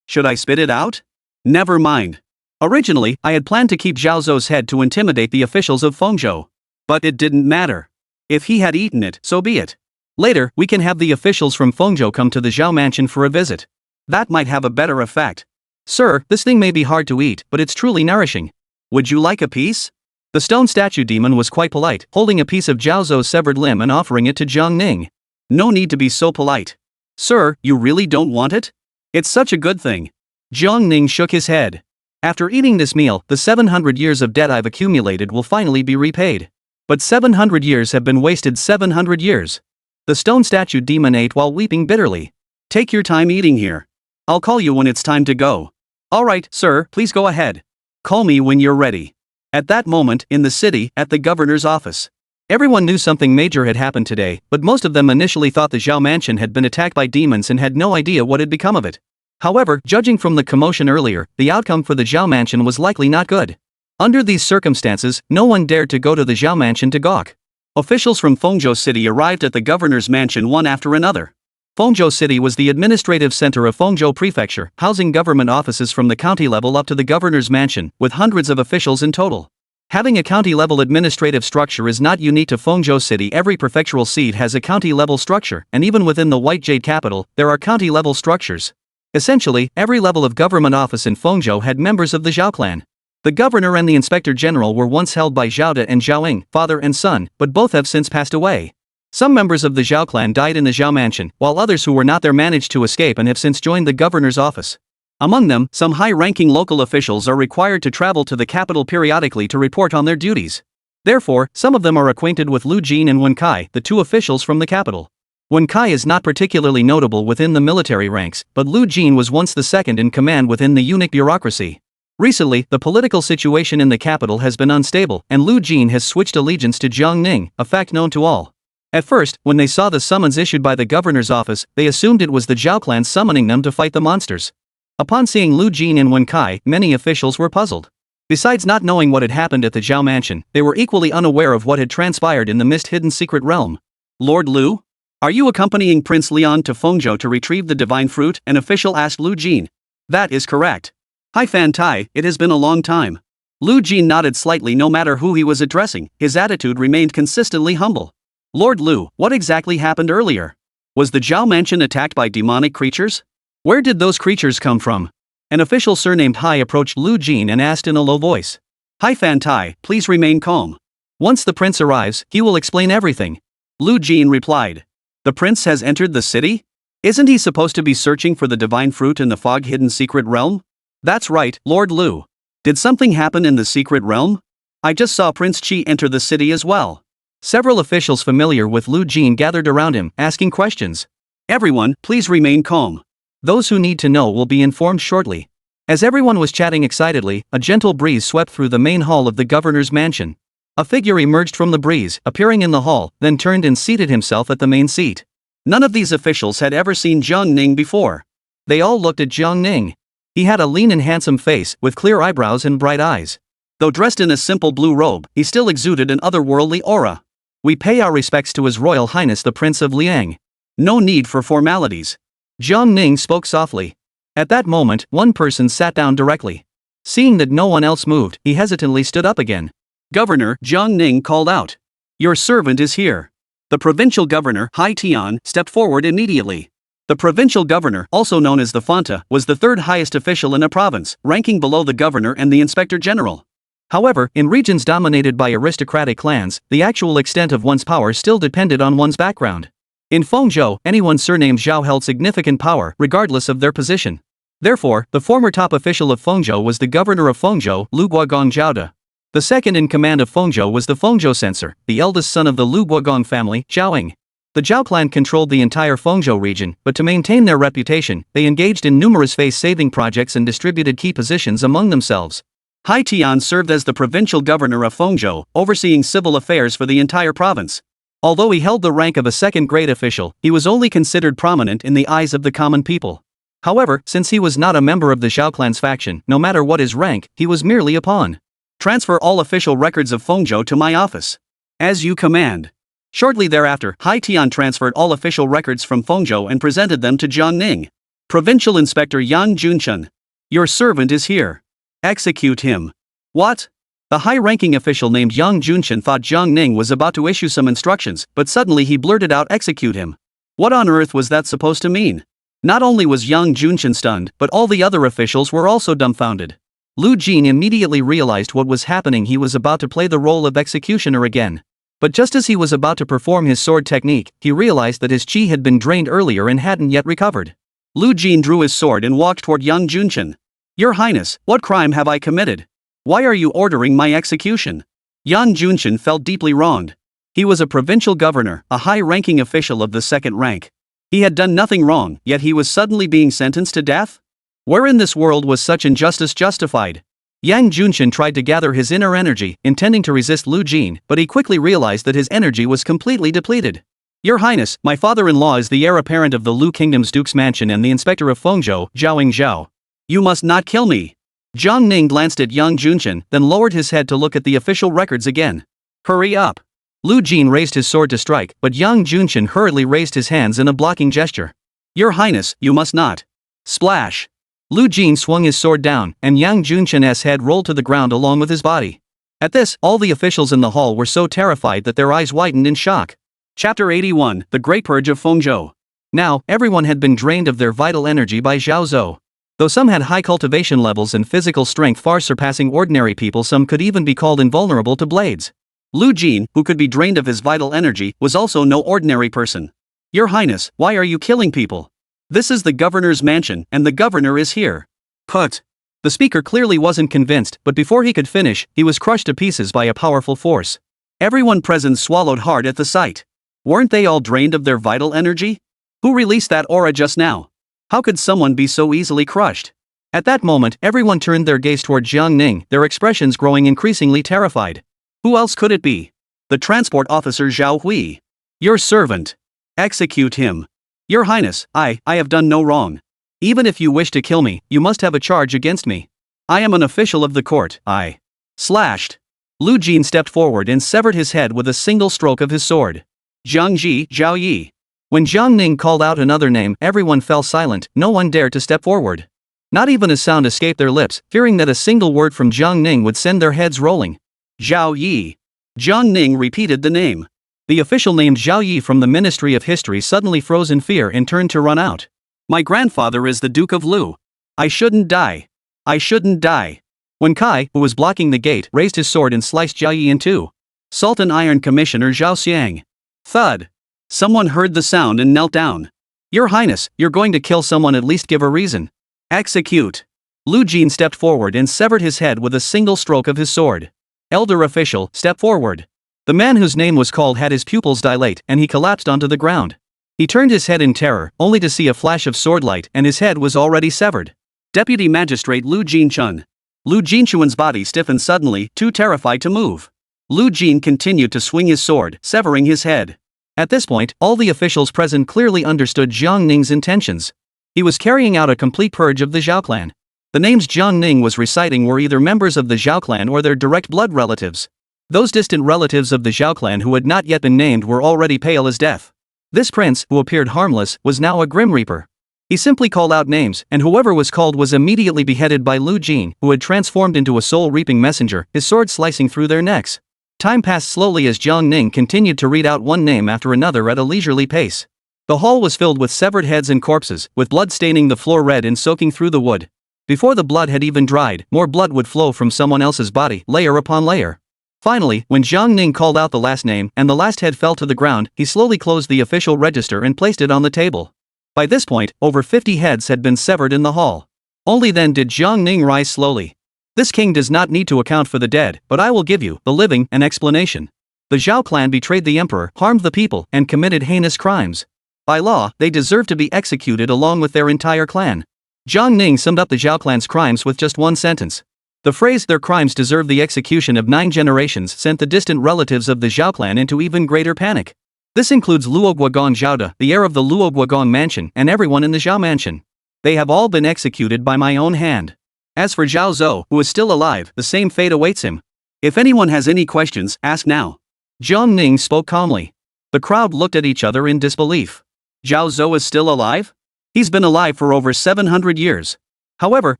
A: Should I spit it out? Never mind. Originally, I had planned to keep Zhao Zhou's head to intimidate the officials of Fengzhou. But it didn't matter. If he had eaten it, so be it. Later, we can have the officials from Fengzhou come to the Zhao mansion for a visit. That might have a better effect. Sir, this thing may be hard to eat, but it's truly nourishing. Would you like a piece? The stone statue demon was quite polite, holding a piece of Zhao Zhou's severed limb and offering it to Jiang Ning. No need to be so polite. Sir, you really don't want it? It's such a good thing. Jiang Ning shook his head. After eating this meal, the 700 years of debt I've accumulated will finally be repaid. But 700 years have been wasted. 700 years. The stone statue demon ate while weeping bitterly. Take your time eating here. I'll call you when it's time to go. Alright, sir, please go ahead. Call me when you're ready. At that moment, in the city, at the governor's office. Everyone knew something major had happened today, but most of them initially thought the Zhao mansion had been attacked by demons and had no idea what had become of it. However, judging from the commotion earlier, the outcome for the Zhao mansion was likely not good. Under these circumstances, no one dared to go to the Zhao mansion to gawk. Officials from Fengzhou City arrived at the governor's mansion one after another. Fengzhou City was the administrative center of Fengzhou Prefecture, housing government offices from the county level up to the governor's mansion, with hundreds of officials in total. Having a county-level administrative structure is not unique to Fengzhou City. Every prefectural seat has a county-level structure, and even within the White Jade capital, there are county-level structures. Essentially, every level of government office in Fengzhou had members of the Zhao clan. The governor and the inspector general were once held by Zhao De and Zhao Ying, father and son, but both have since passed away. Some members of the Zhao clan died in the Zhao mansion, while others who were not there managed to escape and have since joined the governor's office. Among them, some high-ranking local officials are required to travel to the capital periodically to report on their duties. Therefore, some of them are acquainted with Lu Jin and Wen Kai, the two officials from the capital. Wen Kai is not particularly notable within the military ranks, but Lu Jin was once the second in command within the eunuch bureaucracy. Recently, the political situation in the capital has been unstable, and Lu Jin has switched allegiance to Jiang Ning, a fact known to all. At first, when they saw the summons issued by the governor's office, they assumed it was the Zhao clan summoning them to fight the monsters. Upon seeing Lu Jin and Wen Kai, many officials were puzzled. Besides not knowing what had happened at the Zhao mansion, they were equally unaware of what had transpired in the mist-hidden secret realm. Lord Lu? Are you accompanying Prince Leon to Fengzhou to retrieve the divine fruit? An official asked Lu Jin. That is correct. Hi Fan Tai, it has been a long time. Lu Jin nodded slightly. No matter who he was addressing, his attitude remained consistently humble. Lord Lu, what exactly happened earlier? Was the Zhao mansion attacked by demonic creatures? Where did those creatures come from? An official surnamed Hai approached Lu Jin and asked in a low voice. Hi Fan Tai, please remain calm. Once the prince arrives, he will explain everything. Lu Jin replied. The prince has entered the city? Isn't he supposed to be searching for the divine fruit in the fog-hidden secret realm? That's right, Lord Lu. Did something happen in the secret realm? I just saw Prince Qi enter the city as well. Several officials familiar with Lu Jin gathered around him, asking questions. Everyone, please remain calm. Those who need to know will be informed shortly. As everyone was chatting excitedly, a gentle breeze swept through the main hall of the governor's mansion. A figure emerged from the breeze, appearing in the hall, then turned and seated himself at the main seat. None of these officials had ever seen Jiang Ning before. They all looked at Jiang Ning. He had a lean and handsome face, with clear eyebrows and bright eyes. Though dressed in a simple blue robe, he still exuded an otherworldly aura. We pay our respects to His Royal Highness the Prince of Liang. No need for formalities. Jiang Ning spoke softly. At that moment, one person sat down directly. Seeing that no one else moved, he hesitantly stood up again. Governor, Jiang Ning called out. Your servant is here. The provincial governor, Hai Tian, stepped forward immediately. The provincial governor, also known as the Fanta, was the third highest official in a province, ranking below the governor and the inspector general. However, in regions dominated by aristocratic clans, the actual extent of one's power still depended on one's background. In Fengzhou, anyone surnamed Zhao held significant power, regardless of their position. Therefore, the former top official of Fengzhou was the governor of Fengzhou, Lu Guogong Zhaode. The second in command of Fengzhou was the Fengzhou censor, the eldest son of the Lu Guogong family, Zhao Ying. The Zhao clan controlled the entire Fengzhou region, but to maintain their reputation, they engaged in numerous face-saving projects and distributed key positions among themselves. Hai Tian served as the provincial governor of Fengzhou, overseeing civil affairs for the entire province. Although he held the rank of a second-grade official, he was only considered prominent in the eyes of the common people. However, since he was not a member of the Zhao clan's faction, no matter what his rank, he was merely a pawn. Transfer all official records of Fengzhou to my office. As you command. Shortly thereafter, Hai Tian transferred all official records from Fengzhou and presented them to Jiang Ning. Provincial Inspector Yang Junchen. Your servant is here. Execute him. What? The high-ranking official named Yang Junchen thought Jiang Ning was about to issue some instructions, but suddenly he blurted out, execute him. What on earth was that supposed to mean? Not only was Yang Junchen stunned, but all the other officials were also dumbfounded. Lu Jin immediately realized what was happening. He was about to play the role of executioner again. But just as he was about to perform his sword technique, he realized that his chi had been drained earlier and hadn't yet recovered. Lu Jin drew his sword and walked toward Yang Junchen. Your Highness, what crime have I committed? Why are you ordering my execution? Yang Junchen felt deeply wronged. He was a provincial governor, a high-ranking official of the second rank. He had done nothing wrong, yet he was suddenly being sentenced to death? Where in this world was such injustice justified? Yang Junchen tried to gather his inner energy, intending to resist Lu Jin, but he quickly realized that his energy was completely depleted. Your Highness, my father-in-law is the heir apparent of the Lu Kingdom's Duke's Mansion and the inspector of Fengzhou, Zhao Yingzhao. You must not kill me. Jiang Ning glanced at Yang Junchen, then lowered his head to look at the official records again. Hurry up. Lu Jin raised his sword to strike, but Yang Junchen hurriedly raised his hands in a blocking gesture. Your Highness, you must not. Splash. Lu Jin swung his sword down, and Yang Junchen's head rolled to the ground along with his body. At this, all the officials in the hall were so terrified that their eyes widened in shock. Chapter 81, The Great Purge of Fengzhou. Now, everyone had been drained of their vital energy by Zhao Zhou. Though some had high cultivation levels and physical strength far surpassing ordinary people, some could even be called invulnerable to blades. Lu Jin, who could be drained of his vital energy, was also no ordinary person. Your Highness, why are you killing people? This is the governor's mansion, and the governor is here. Put. The speaker clearly wasn't convinced, but before he could finish, he was crushed to pieces by a powerful force. Everyone present swallowed hard at the sight. Weren't they all drained of their vital energy? Who released that aura just now? How could someone be so easily crushed? At that moment, everyone turned their gaze toward Jiang Ning, their expressions growing increasingly terrified. Who else could it be? The transport officer Zhao Hui. Your servant. Execute him. Your Highness, I have done no wrong. Even if you wish to kill me, you must have a charge against me. I am an official of the court. I slashed. Lu Jin stepped forward and severed his head with a single stroke of his sword. Jiangji, Zhao Yi. When Jiang Ning called out another name, everyone fell silent. No one dared to step forward. Not even a sound escaped their lips, fearing that a single word from Jiang Ning would send their heads rolling. Zhao Yi. Jiang Ning repeated the name. The official named Zhao Yi from the Ministry of History suddenly froze in fear and turned to run out. My grandfather is the Duke of Lu. I shouldn't die. I shouldn't die. When Kai, who was blocking the gate, raised his sword and sliced Zhao Yi in two. Sultan Iron Commissioner Zhao Xiang. Thud. Someone heard the sound and knelt down. Your Highness, you're going to kill someone, at least give a reason. Execute. Lu Jin stepped forward and severed his head with a single stroke of his sword. Elder official, step forward. The man whose name was called had his pupils dilate and he collapsed onto the ground. He turned his head in terror, only to see a flash of swordlight, and his head was already severed. Deputy Magistrate Lu Jinchun. Lu Jinchuan's body stiffened suddenly, too terrified to move. Lu Jin continued to swing his sword, severing his head. At this point, all the officials present clearly understood Jiang Ning's intentions. He was carrying out a complete purge of the Zhao clan. The names Jiang Ning was reciting were either members of the Zhao clan or their direct blood relatives. Those distant relatives of the Zhao clan who had not yet been named were already pale as death. This prince, who appeared harmless, was now a Grim Reaper. He simply called out names, and whoever was called was immediately beheaded by Lu Jin, who had transformed into a soul-reaping messenger, his sword slicing through their necks. Time passed slowly as Jiang Ning continued to read out one name after another at a leisurely pace. The hall was filled with severed heads and corpses, with blood staining the floor red and soaking through the wood. Before the blood had even dried, more blood would flow from someone else's body, layer upon layer. Finally, when Jiang Ning called out the last name and the last head fell to the ground, he slowly closed the official register and placed it on the table. By this point, over 50 heads had been severed in the hall. Only then did Jiang Ning rise slowly. This king does not need to account for the dead, but I will give you, the living, an explanation. The Zhao clan betrayed the emperor, harmed the people, and committed heinous crimes. By law, they deserve to be executed along with their entire clan. Jiang Ning summed up the Zhao clan's crimes with just one sentence. The phrase "their crimes deserve the execution of 9 generations" sent the distant relatives of the Zhao clan into even greater panic. This includes Luo Guogang Zhaoda, the heir of the Luo Guogang mansion, and everyone in the Zhao mansion. They have all been executed by my own hand. As for Zhao Zhou, who is still alive, the same fate awaits him. If anyone has any questions, ask now. Jiang Ning spoke calmly. The crowd looked at each other in disbelief. Zhao Zhou is still alive? He's been alive for over 700 years. However,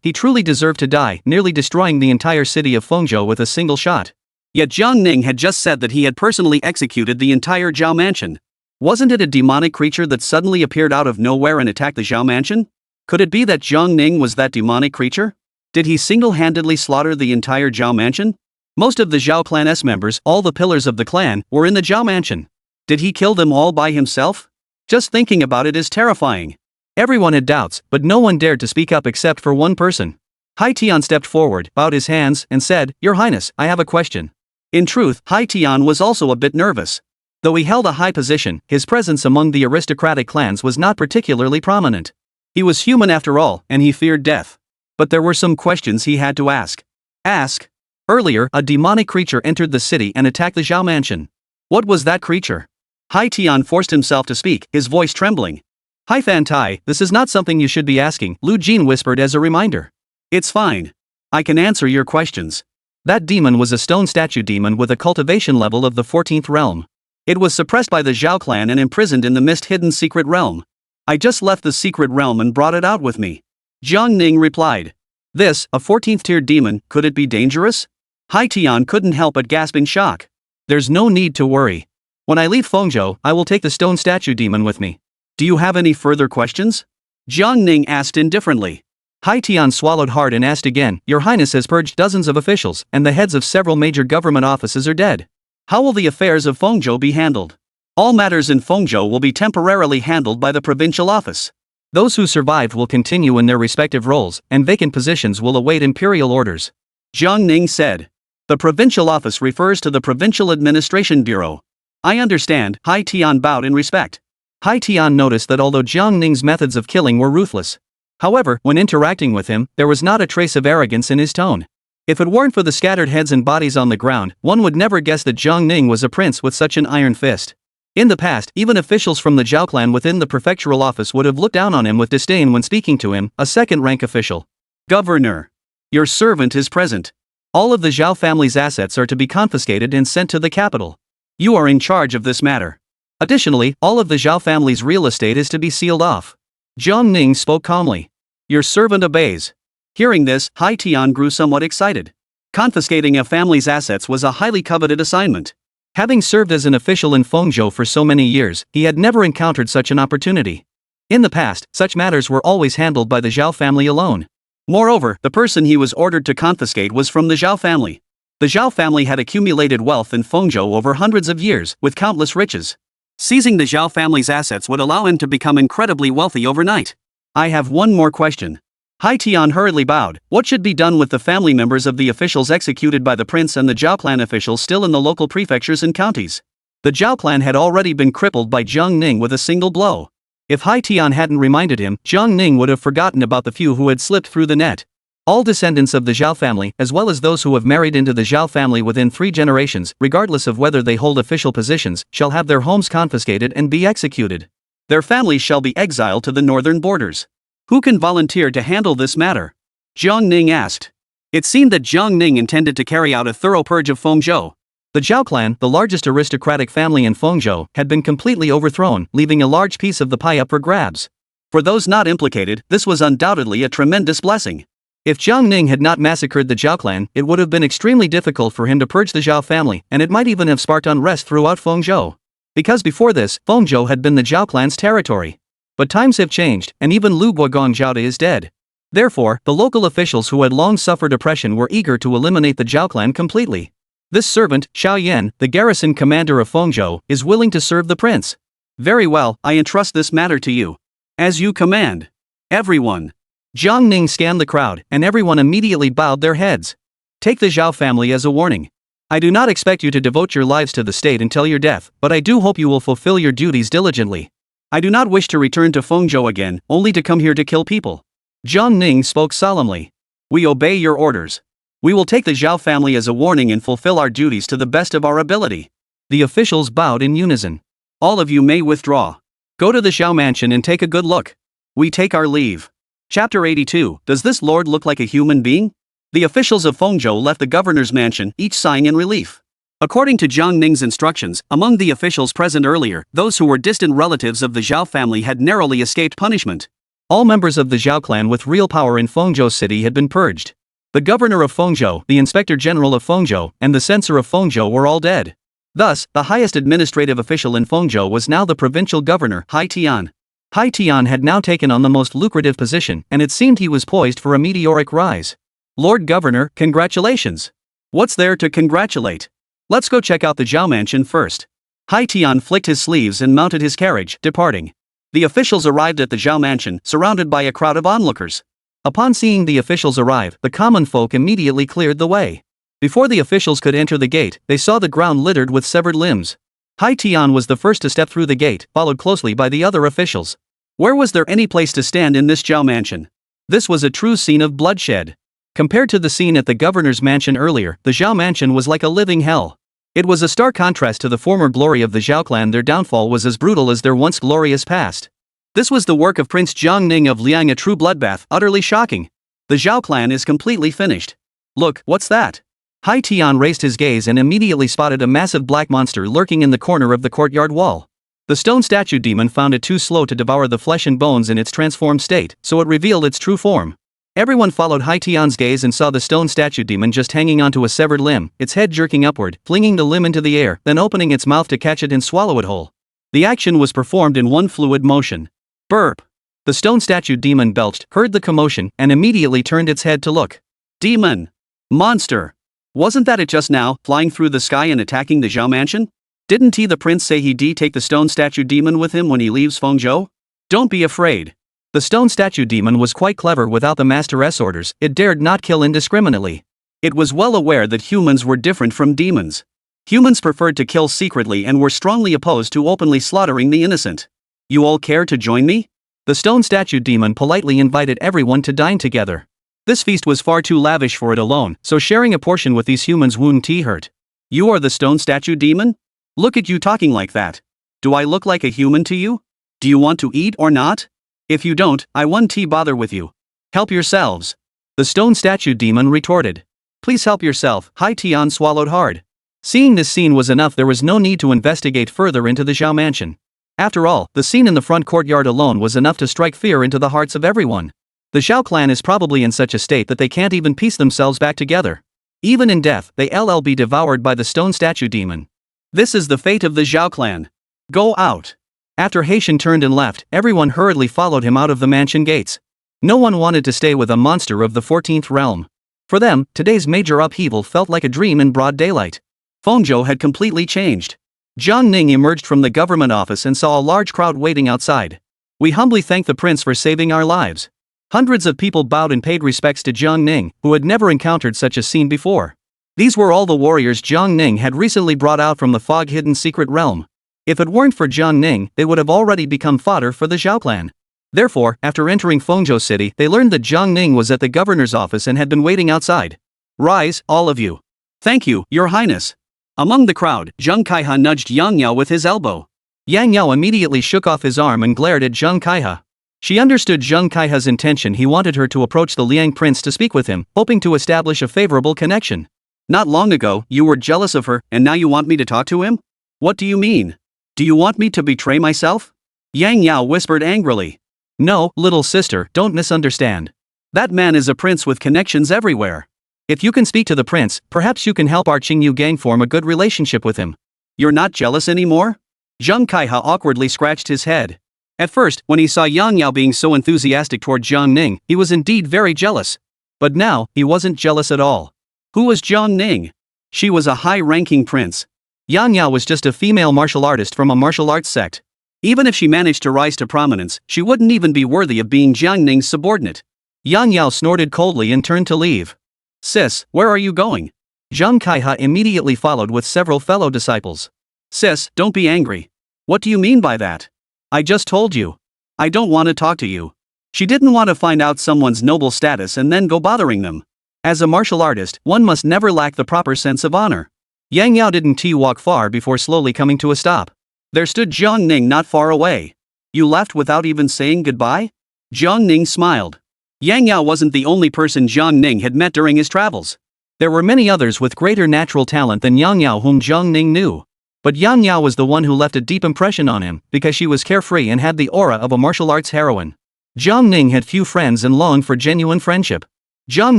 A: he truly deserved to die, nearly destroying the entire city of Fengzhou with a single shot. Yet Jiang Ning had just said that he had personally executed the entire Zhao mansion. Wasn't it a demonic creature that suddenly appeared out of nowhere and attacked the Zhao mansion? Could it be that Jiang Ning was that demonic creature? Did he single-handedly slaughter the entire Zhao mansion? Most of the Zhao clan's members, all the pillars of the clan, were in the Zhao mansion. Did he kill them all by himself? Just thinking about it is terrifying. Everyone had doubts, but no one dared to speak up except for one person. Hai Tian stepped forward, bowed his hands, and said, "Your Highness, I have a question." In truth, Hai Tian was also a bit nervous. Though he held a high position, his presence among the aristocratic clans was not particularly prominent. He was human after all, and he feared death. But there were some questions he had to ask. Ask. Earlier, a demonic creature entered the city and attacked the Zhao mansion. What was that creature? Hai Tian forced himself to speak, his voice trembling. Hai Fan Tai, this is not something you should be asking, Lu Jin whispered as a reminder. It's fine. I can answer your questions. That demon was a stone statue demon with a cultivation level of the 14th realm. It was suppressed by the Zhao clan and imprisoned in the mist-hidden secret realm. I just left the secret realm and brought it out with me. Jiang Ning replied. This, a 14th tier demon, could it be dangerous? Hai Tian couldn't help but gasp in shock. There's no need to worry. When I leave Fengzhou, I will take the stone statue demon with me. Do you have any further questions? Jiang Ning asked indifferently. Hai Tian swallowed hard and asked again, Your Highness has purged dozens of officials, and the heads of several major government offices are dead. How will the affairs of Fengzhou be handled? All matters in Fengzhou will be temporarily handled by the provincial office. Those who survived will continue in their respective roles, and vacant positions will await imperial orders. Jiang Ning said. The provincial office refers to the Provincial Administration Bureau. I understand, Hai Tian bowed in respect. Hai Tian noticed that although Jiang Ning's methods of killing were ruthless, however, when interacting with him, there was not a trace of arrogance in his tone. If it weren't for the scattered heads and bodies on the ground, one would never guess that Jiang Ning was a prince with such an iron fist. In the past, even officials from the Zhao clan within the prefectural office would have looked down on him with disdain when speaking to him, a second-rank official. Governor. Your servant is present. All of the Zhao family's assets are to be confiscated and sent to the capital. You are in charge of this matter. Additionally, all of the Zhao family's real estate is to be sealed off. Jiang Ning spoke calmly. Your servant obeys. Hearing this, Hai Tian grew somewhat excited. Confiscating a family's assets was a highly coveted assignment. Having served as an official in Fengzhou for so many years, he had never encountered such an opportunity. In the past, such matters were always handled by the Zhao family alone. Moreover, the person he was ordered to confiscate was from the Zhao family. The Zhao family had accumulated wealth in Fengzhou over hundreds of years, with countless riches. Seizing the Zhao family's assets would allow him to become incredibly wealthy overnight. I have one more question. Hai Tian hurriedly bowed. What should be done with the family members of the officials executed by the prince and the Zhao clan officials still in the local prefectures and counties? The Zhao clan had already been crippled by Jiang Ning with a single blow. If Hai Tian hadn't reminded him, Jiang Ning would have forgotten about the few who had slipped through the net. All descendants of the Zhao family, as well as those who have married into the Zhao family within 3 generations, regardless of whether they hold official positions, shall have their homes confiscated and be executed. Their families shall be exiled to the northern borders. Who can volunteer to handle this matter? Jiang Ning asked. It seemed that Jiang Ning intended to carry out a thorough purge of Fengzhou. The Zhao clan, the largest aristocratic family in Fengzhou, had been completely overthrown, leaving a large piece of the pie up for grabs. For those not implicated, this was undoubtedly a tremendous blessing. If Jiang Ning had not massacred the Zhao clan, it would have been extremely difficult for him to purge the Zhao family, and it might even have sparked unrest throughout Fengzhou. Because before this, Fengzhou had been the Zhao clan's territory. But times have changed, and even Lu Guogang Zhaoda is dead. Therefore, the local officials who had long suffered oppression were eager to eliminate the Zhao clan completely. This servant, Xiao Yan, the garrison commander of Fengzhou, is willing to serve the prince. Very well, I entrust this matter to you. As you command. Everyone. Jiang Ning scanned the crowd, and everyone immediately bowed their heads. Take the Zhao family as a warning. I do not expect you to devote your lives to the state until your death, but I do hope you will fulfill your duties diligently. I do not wish to return to Fengzhou again, only to come here to kill people. Jiang Ning spoke solemnly. We obey your orders. We will take the Zhao family as a warning and fulfill our duties to the best of our ability. The officials bowed in unison. All of you may withdraw. Go to the Zhao mansion and take a good look. We take our leave. Chapter 82. Does this lord look like a human being? The officials of Fengzhou left the governor's mansion, each sighing in relief. According to Jiang Ning's instructions, among the officials present earlier, those who were distant relatives of the Zhao family had narrowly escaped punishment. All members of the Zhao clan with real power in Fengzhou city had been purged. The governor of Fengzhou, the inspector general of Fengzhou, and the censor of Fengzhou were all dead. Thus, the highest administrative official in Fengzhou was now the provincial governor, Hai Tian. Hai Tian had now taken on the most lucrative position, and it seemed he was poised for a meteoric rise. Lord Governor, congratulations. What's there to congratulate? Let's go check out the Zhao mansion first. Hai Tian flicked his sleeves and mounted his carriage, departing. The officials arrived at the Zhao mansion, surrounded by a crowd of onlookers. Upon seeing the officials arrive, the common folk immediately cleared the way. Before the officials could enter the gate, they saw the ground littered with severed limbs. Hai Tian was the first to step through the gate, followed closely by the other officials. Where was there any place to stand in this Zhao mansion? This was a true scene of bloodshed. Compared to the scene at the governor's mansion earlier, the Zhao mansion was like a living hell. It was a stark contrast to the former glory of the Zhao clan. Their downfall was as brutal as their once glorious past. This was the work of Prince Jiang Ning of Liang, a true bloodbath, utterly shocking. The Zhao clan is completely finished. Look, what's that? Hai Tian raised his gaze and immediately spotted a massive black monster lurking in the corner of the courtyard wall. The stone statue demon found it too slow to devour the flesh and bones in its transformed state, so it revealed its true form. Everyone followed Hai Tian's gaze and saw the stone statue demon just hanging onto a severed limb, its head jerking upward, flinging the limb into the air, then opening its mouth to catch it and swallow it whole. The action was performed in one fluid motion. Burp! The stone statue demon belched, heard the commotion, and immediately turned its head to look. Demon! Monster! Wasn't that it just now, flying through the sky and attacking the Zhao mansion? Didn't he the prince say he'd take the stone statue demon with him when he leaves Fengzhou? Don't be afraid. The stone statue demon was quite clever. Without the master's orders, it dared not kill indiscriminately. It was well aware that humans were different from demons. Humans preferred to kill secretly and were strongly opposed to openly slaughtering the innocent. You all care to join me? The stone statue demon politely invited everyone to dine together. This feast was far too lavish for it alone, so sharing a portion with these humans wouldn't hurt. You are the stone statue demon? Look at you talking like that. Do I look like a human to you? Do you want to eat or not? If you don't, I won't bother with you. Help yourselves. The stone statue demon retorted. Please help yourself. Hai Tian swallowed hard. Seeing this scene was enough. There was no need to investigate further into the Zhao mansion. After all, the scene in the front courtyard alone was enough to strike fear into the hearts of everyone. The Zhao clan is probably in such a state that they can't even piece themselves back together. Even in death, they'll be devoured by the stone statue demon. This is the fate of the Zhao clan. Go out. After Haitian turned and left, everyone hurriedly followed him out of the mansion gates. No one wanted to stay with a monster of the 14th realm. For them, today's major upheaval felt like a dream in broad daylight. Fengzhou had completely changed. Jiang Ning emerged from the government office and saw a large crowd waiting outside. We humbly thank the prince for saving our lives. Hundreds of people bowed and paid respects to Jiang Ning, who had never encountered such a scene before. These were all the warriors Jiang Ning had recently brought out from the fog-hidden secret realm. If it weren't for Jiang Ning, they would have already become fodder for the Zhao clan. Therefore, after entering Fengzhou city, they learned that Jiang Ning was at the governor's office and had been waiting outside. Rise, all of you. Thank you, your highness. Among the crowd, Zheng Kaiha nudged Yang Yao with his elbow. Yang Yao immediately shook off his arm and glared at Zheng Kaiha. She understood Zheng Kaiha's intention. He wanted her to approach the Liang prince to speak with him, hoping to establish a favorable connection. Not long ago, you were jealous of her, and now you want me to talk to him? What do you mean? Do you want me to betray myself? Yang Yao whispered angrily. No, little sister, don't misunderstand. That man is a prince with connections everywhere. If you can speak to the prince, perhaps you can help our Qingyu gang form a good relationship with him. You're not jealous anymore? Zheng Kaiha awkwardly scratched his head. At first, when he saw Yang Yao being so enthusiastic toward Jiang Ning, he was indeed very jealous. But now, he wasn't jealous at all. Who was Jiang Ning? She was a high-ranking prince. Yang Yao was just a female martial artist from a martial arts sect. Even if she managed to rise to prominence, she wouldn't even be worthy of being Jiang Ning's subordinate. Yang Yao snorted coldly and turned to leave. Sis, where are you going? Zhang Kaiha immediately followed with several fellow disciples. Sis, don't be angry. What do you mean by that? I just told you. I don't want to talk to you. She didn't want to find out someone's noble status and then go bothering them. As a martial artist, one must never lack the proper sense of honor. Yang Yao didn't walk far before slowly coming to a stop. There stood Jiang Ning not far away. You left without even saying goodbye? Jiang Ning smiled. Yang Yao wasn't the only person Jiang Ning had met during his travels. There were many others with greater natural talent than Yang Yao whom Jiang Ning knew. But Yang Yao was the one who left a deep impression on him because she was carefree and had the aura of a martial arts heroine. Jiang Ning had few friends and longed for genuine friendship. Jiang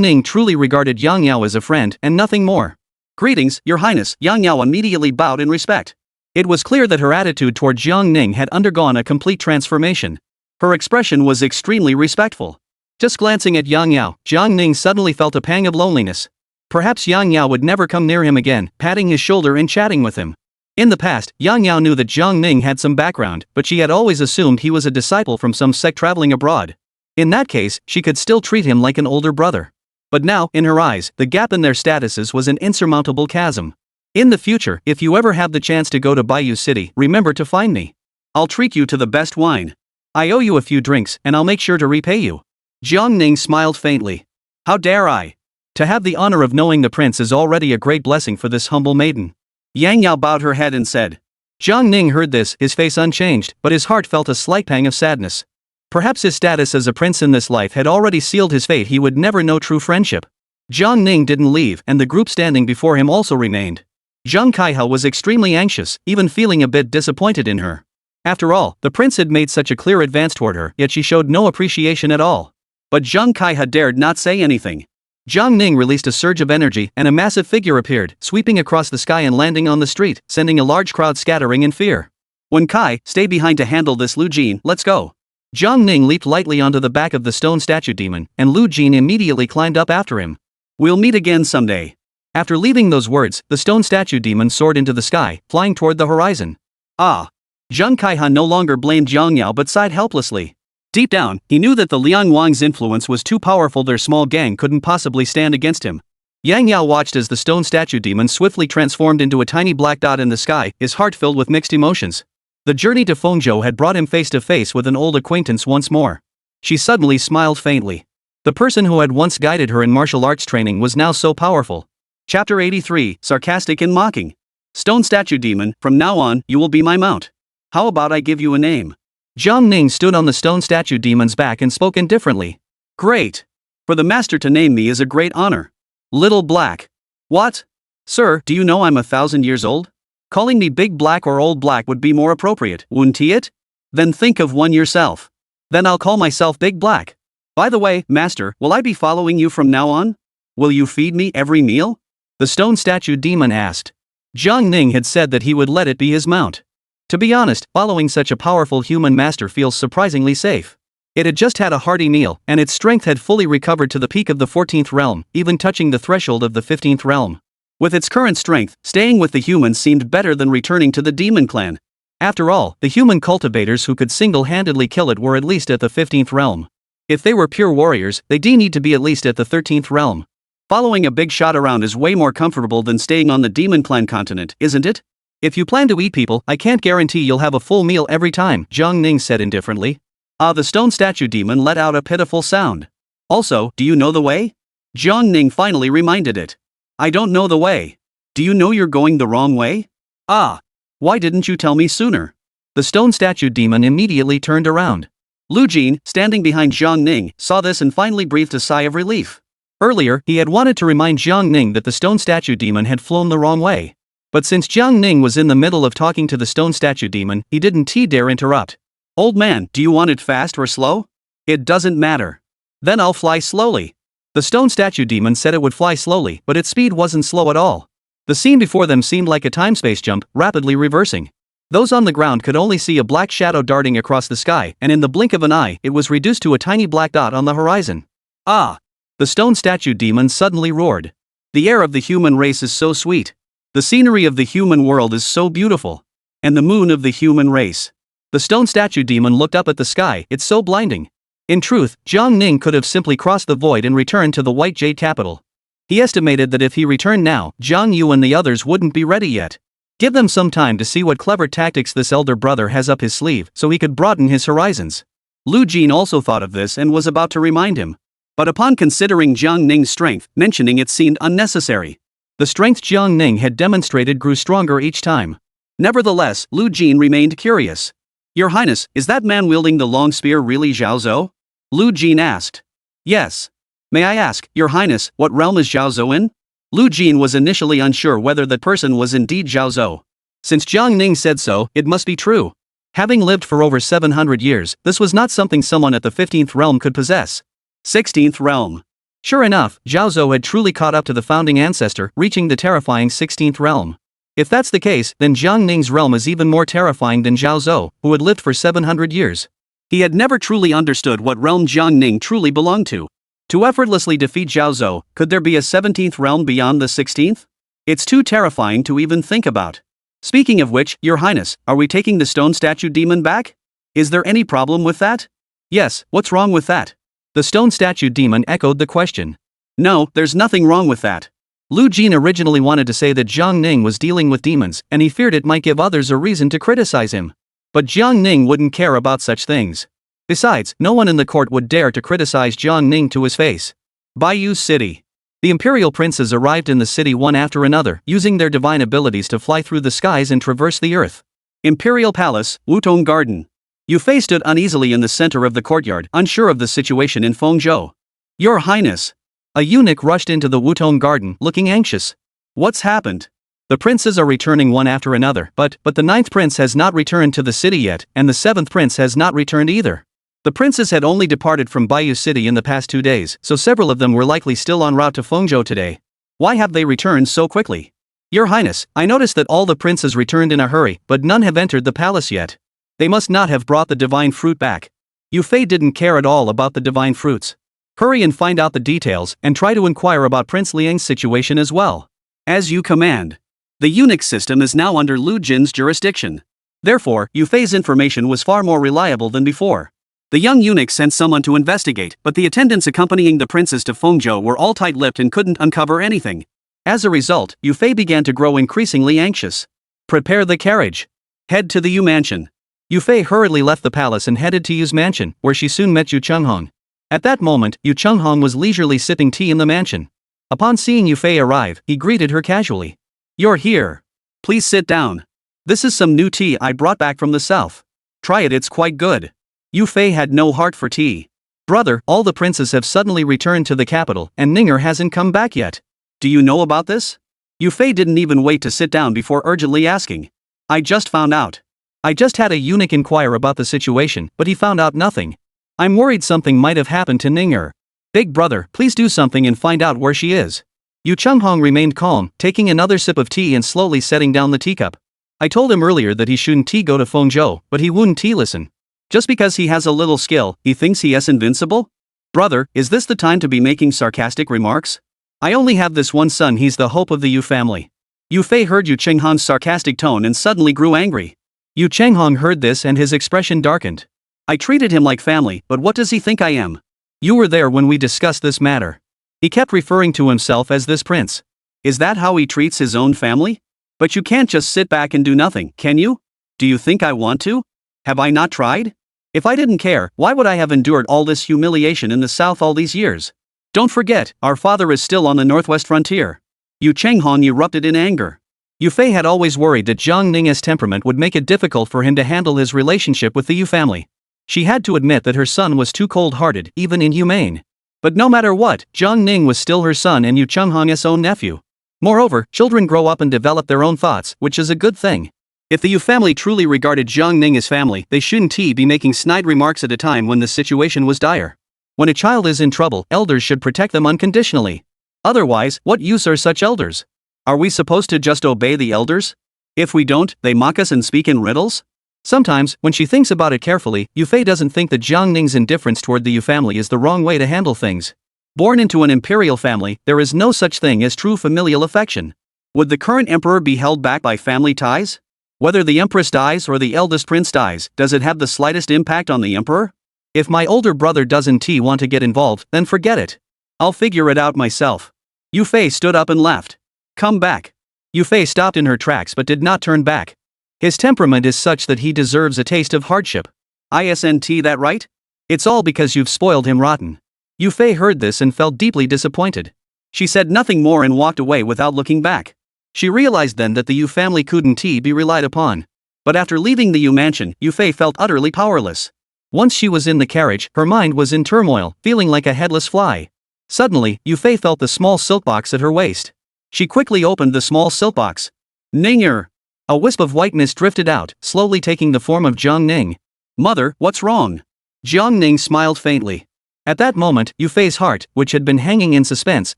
A: Ning truly regarded Yang Yao as a friend and nothing more. Greetings, Your Highness. Yang Yao immediately bowed in respect. It was clear that her attitude toward Jiang Ning had undergone a complete transformation. Her expression was extremely respectful. Just glancing at Yang Yao, Jiang Ning suddenly felt a pang of loneliness. Perhaps Yang Yao would never come near him again, patting his shoulder and chatting with him. In the past, Yang Yao knew that Jiang Ning had some background, but she had always assumed he was a disciple from some sect traveling abroad. In that case, she could still treat him like an older brother. But now, in her eyes, the gap in their statuses was an insurmountable chasm. In the future, if you ever have the chance to go to Bayou City, remember to find me. I'll treat you to the best wine. I owe you a few drinks, and I'll make sure to repay you. Jiang Ning smiled faintly. How dare I? To have the honor of knowing the prince is already a great blessing for this humble maiden. Yang Yao bowed her head and said. Jiang Ning heard this, his face unchanged, but his heart felt a slight pang of sadness. Perhaps his status as a prince in this life had already sealed his fate. He would never know true friendship. Jiang Ning didn't leave, and the group standing before him also remained. Zhang Kaiha was extremely anxious, even feeling a bit disappointed in her. After all, the prince had made such a clear advance toward her, yet she showed no appreciation at all. But Zhang Kaiha dared not say anything. Jiang Ning released a surge of energy, and a massive figure appeared, sweeping across the sky and landing on the street, sending a large crowd scattering in fear. When Kai, stay behind to handle this. Lu Jin, let's go. Jiang Ning leaped lightly onto the back of the stone statue demon, and Lu Jin immediately climbed up after him. We'll meet again someday. After leaving those words, the stone statue demon soared into the sky, flying toward the horizon. Ah! Zhang Kaiha no longer blamed Yang Yao but sighed helplessly. Deep down, he knew that the Liang Wang's influence was too powerful. Their small gang couldn't possibly stand against him. Yang Yao watched as the stone statue demon swiftly transformed into a tiny black dot in the sky, his heart filled with mixed emotions. The journey to Fengzhou had brought him face to face with an old acquaintance once more. She suddenly smiled faintly. The person who had once guided her in martial arts training was now so powerful. Chapter 83, Sarcastic and Mocking. Stone Statue Demon, from now on, you will be my mount. How about I give you a name? Jiang Ning stood on the stone statue demon's back and spoke indifferently. Great. For the master to name me is a great honor. Little Black. What? Sir, do you know I'm 1,000 years old? Calling me Big Black or Old Black would be more appropriate, wouldn't it? Then think of one yourself. Then I'll call myself Big Black. By the way, master, will I be following you from now on? Will you feed me every meal? The stone statue demon asked. Jiang Ning had said that he would let it be his mount. To be honest, following such a powerful human master feels surprisingly safe. It had just had a hearty meal, and its strength had fully recovered to the peak of the 14th realm, even touching the threshold of the 15th realm. With its current strength, staying with the humans seemed better than returning to the demon clan. After all, the human cultivators who could single-handedly kill it were at least at the 15th realm. If they were pure warriors, they need to be at least at the 13th realm. Following a big shot around is way more comfortable than staying on the demon clan continent, isn't it? If you plan to eat people, I can't guarantee you'll have a full meal every time, Jiang Ning said indifferently. The stone statue demon let out a pitiful sound. Also, do you know the way? Jiang Ning finally reminded it. I don't know the way. Do you know you're going the wrong way? Why didn't you tell me sooner? The stone statue demon immediately turned around. Lu Jin, standing behind Jiang Ning, saw this and finally breathed a sigh of relief. Earlier, he had wanted to remind Jiang Ning that the stone statue demon had flown the wrong way. But since Jiang Ning was in the middle of talking to the stone statue demon, he didn't dare interrupt. Old man, do you want it fast or slow? It doesn't matter. Then I'll fly slowly. The stone statue demon said it would fly slowly, but its speed wasn't slow at all. The scene before them seemed like a time-space jump, rapidly reversing. Those on the ground could only see a black shadow darting across the sky, and in the blink of an eye, it was reduced to a tiny black dot on the horizon. The stone statue demon suddenly roared. The air of the human race is so sweet. The scenery of the human world is so beautiful. And the moon of the human race. The stone statue demon looked up at the sky, it's so blinding. In truth, Jiang Ning could have simply crossed the void and returned to the White Jade capital. He estimated that if he returned now, Jiang Yu and the others wouldn't be ready yet. Give them some time to see what clever tactics this elder brother has up his sleeve so he could broaden his horizons. Lu Jin also thought of this and was about to remind him. But upon considering Jiang Ning's strength, mentioning it seemed unnecessary. The strength Jiang Ning had demonstrated grew stronger each time. Nevertheless, Lu Jin remained curious. Your Highness, is that man wielding the long spear really Zhao Zhou? Lu Jin asked. Yes. May I ask, Your Highness, what realm is Zhao Zhou in? Lu Jin was initially unsure whether that person was indeed Zhao Zhou. Since Jiang Ning said so, it must be true. Having lived for over 700 years, this was not something someone at the 15th realm could possess. 16th realm. Sure enough, Zhao Zhou had truly caught up to the founding ancestor, reaching the terrifying 16th realm. If that's the case, then Jiang Ning's realm is even more terrifying than Zhao Zhou, who had lived for 700 years. He had never truly understood what realm Jiang Ning truly belonged to. To effortlessly defeat Zhao Zhou, could there be a 17th realm beyond the 16th? It's too terrifying to even think about. Speaking of which, Your Highness, are we taking the stone statue demon back? Is there any problem with that? Yes, what's wrong with that? The stone statue demon echoed the question. No, there's nothing wrong with that. Lu Jin originally wanted to say that Jiang Ning was dealing with demons, and he feared it might give others a reason to criticize him. But Jiang Ning wouldn't care about such things. Besides, no one in the court would dare to criticize Jiang Ning to his face. Bayou City. The imperial princes arrived in the city one after another, using their divine abilities to fly through the skies and traverse the earth. Imperial Palace, Wutong Garden. Yu Fei stood uneasily in the center of the courtyard, unsure of the situation in Fengzhou. Your Highness. A eunuch rushed into the Wutong Garden, looking anxious. What's happened? The princes are returning one after another, but the 9th prince has not returned to the city yet, and the 7th prince has not returned either. The princes had only departed from Bayou City in the past 2 days, so several of them were likely still en route to Fengzhou today. Why have they returned so quickly? Your Highness, I noticed that all the princes returned in a hurry, but none have entered the palace yet. They must not have brought the divine fruit back. Yu Fei didn't care at all about the divine fruits. Hurry and find out the details, and try to inquire about Prince Liang's situation as well. As you command. The eunuch system is now under Lu Jin's jurisdiction. Therefore, Yu Fei's information was far more reliable than before. The young eunuch sent someone to investigate, but the attendants accompanying the princes to Fengzhou were all tight-lipped and couldn't uncover anything. As a result, Yu Fei began to grow increasingly anxious. Prepare the carriage. Head to the Yu mansion. Yu Fei hurriedly left the palace and headed to Yu's mansion, where she soon met Yu Chenghong. At that moment, Yu Chenghong was leisurely sipping tea in the mansion. Upon seeing Yu Fei arrive, he greeted her casually. You're here. Please sit down. This is some new tea I brought back from the south. Try it, it's quite good. Yu Fei had no heart for tea. Brother, all the princes have suddenly returned to the capital, and Ninger hasn't come back yet. Do you know about this? Yu Fei didn't even wait to sit down before urgently asking. I just found out. I just had a eunuch inquire about the situation, but he found out nothing. I'm worried something might have happened to Ninger. Big brother, please do something and find out where she is. Yu Chenghong remained calm, taking another sip of tea and slowly setting down the teacup. I told him earlier that he shouldn't go to Fengzhou, but he wouldn't listen. Just because he has a little skill, he thinks he is invincible? Brother, is this the time to be making sarcastic remarks? I only have this one son, he's the hope of the Yu family. Yu Fei heard Yu Chenghong's sarcastic tone and suddenly grew angry. Yu Chenghong heard this and his expression darkened. I treated him like family, but what does he think I am? You were there when we discussed this matter. He kept referring to himself as this prince. Is that how he treats his own family? But you can't just sit back and do nothing, can you? Do you think I want to? Have I not tried? If I didn't care, why would I have endured all this humiliation in the south all these years? Don't forget, our father is still on the northwest frontier. Yu Chenghong erupted in anger. Yu Fei had always worried that Jiang Ning's temperament would make it difficult for him to handle his relationship with the Yu family. She had to admit that her son was too cold-hearted, even inhumane. But no matter what, Jiang Ning was still her son and Yu Chenghong's own nephew. Moreover, children grow up and develop their own thoughts, which is a good thing. If the Yu family truly regarded Jiang Ning as family, they shouldn't be making snide remarks at a time when the situation was dire. When a child is in trouble, elders should protect them unconditionally. Otherwise, what use are such elders? Are we supposed to just obey the elders? If we don't, they mock us and speak in riddles? Sometimes, when she thinks about it carefully, Yu Fei doesn't think that Jiang Ning's indifference toward the Yu family is the wrong way to handle things. Born into an imperial family, there is no such thing as true familial affection. Would the current emperor be held back by family ties? Whether the empress dies or the eldest prince dies, does it have the slightest impact on the emperor? If my older brother doesn't want to get involved, then forget it. I'll figure it out myself. Yu Fei stood up and laughed. Come back. Yu Fei stopped in her tracks but did not turn back. His temperament is such that he deserves a taste of hardship. Isn't that right? It's all because you've spoiled him rotten. Yu Fei heard this and felt deeply disappointed. She said nothing more and walked away without looking back. She realized then that the Yu family couldn't be relied upon. But after leaving the Yu mansion, Yu Fei felt utterly powerless. Once she was in the carriage, her mind was in turmoil, feeling like a headless fly. Suddenly, Yu Fei felt the small silk box at her waist. She quickly opened the small silk box. Ninger! A wisp of whiteness drifted out, slowly taking the form of Jiang Ning. Mother, what's wrong? Jiang Ning smiled faintly. At that moment, Yu Fei's heart, which had been hanging in suspense,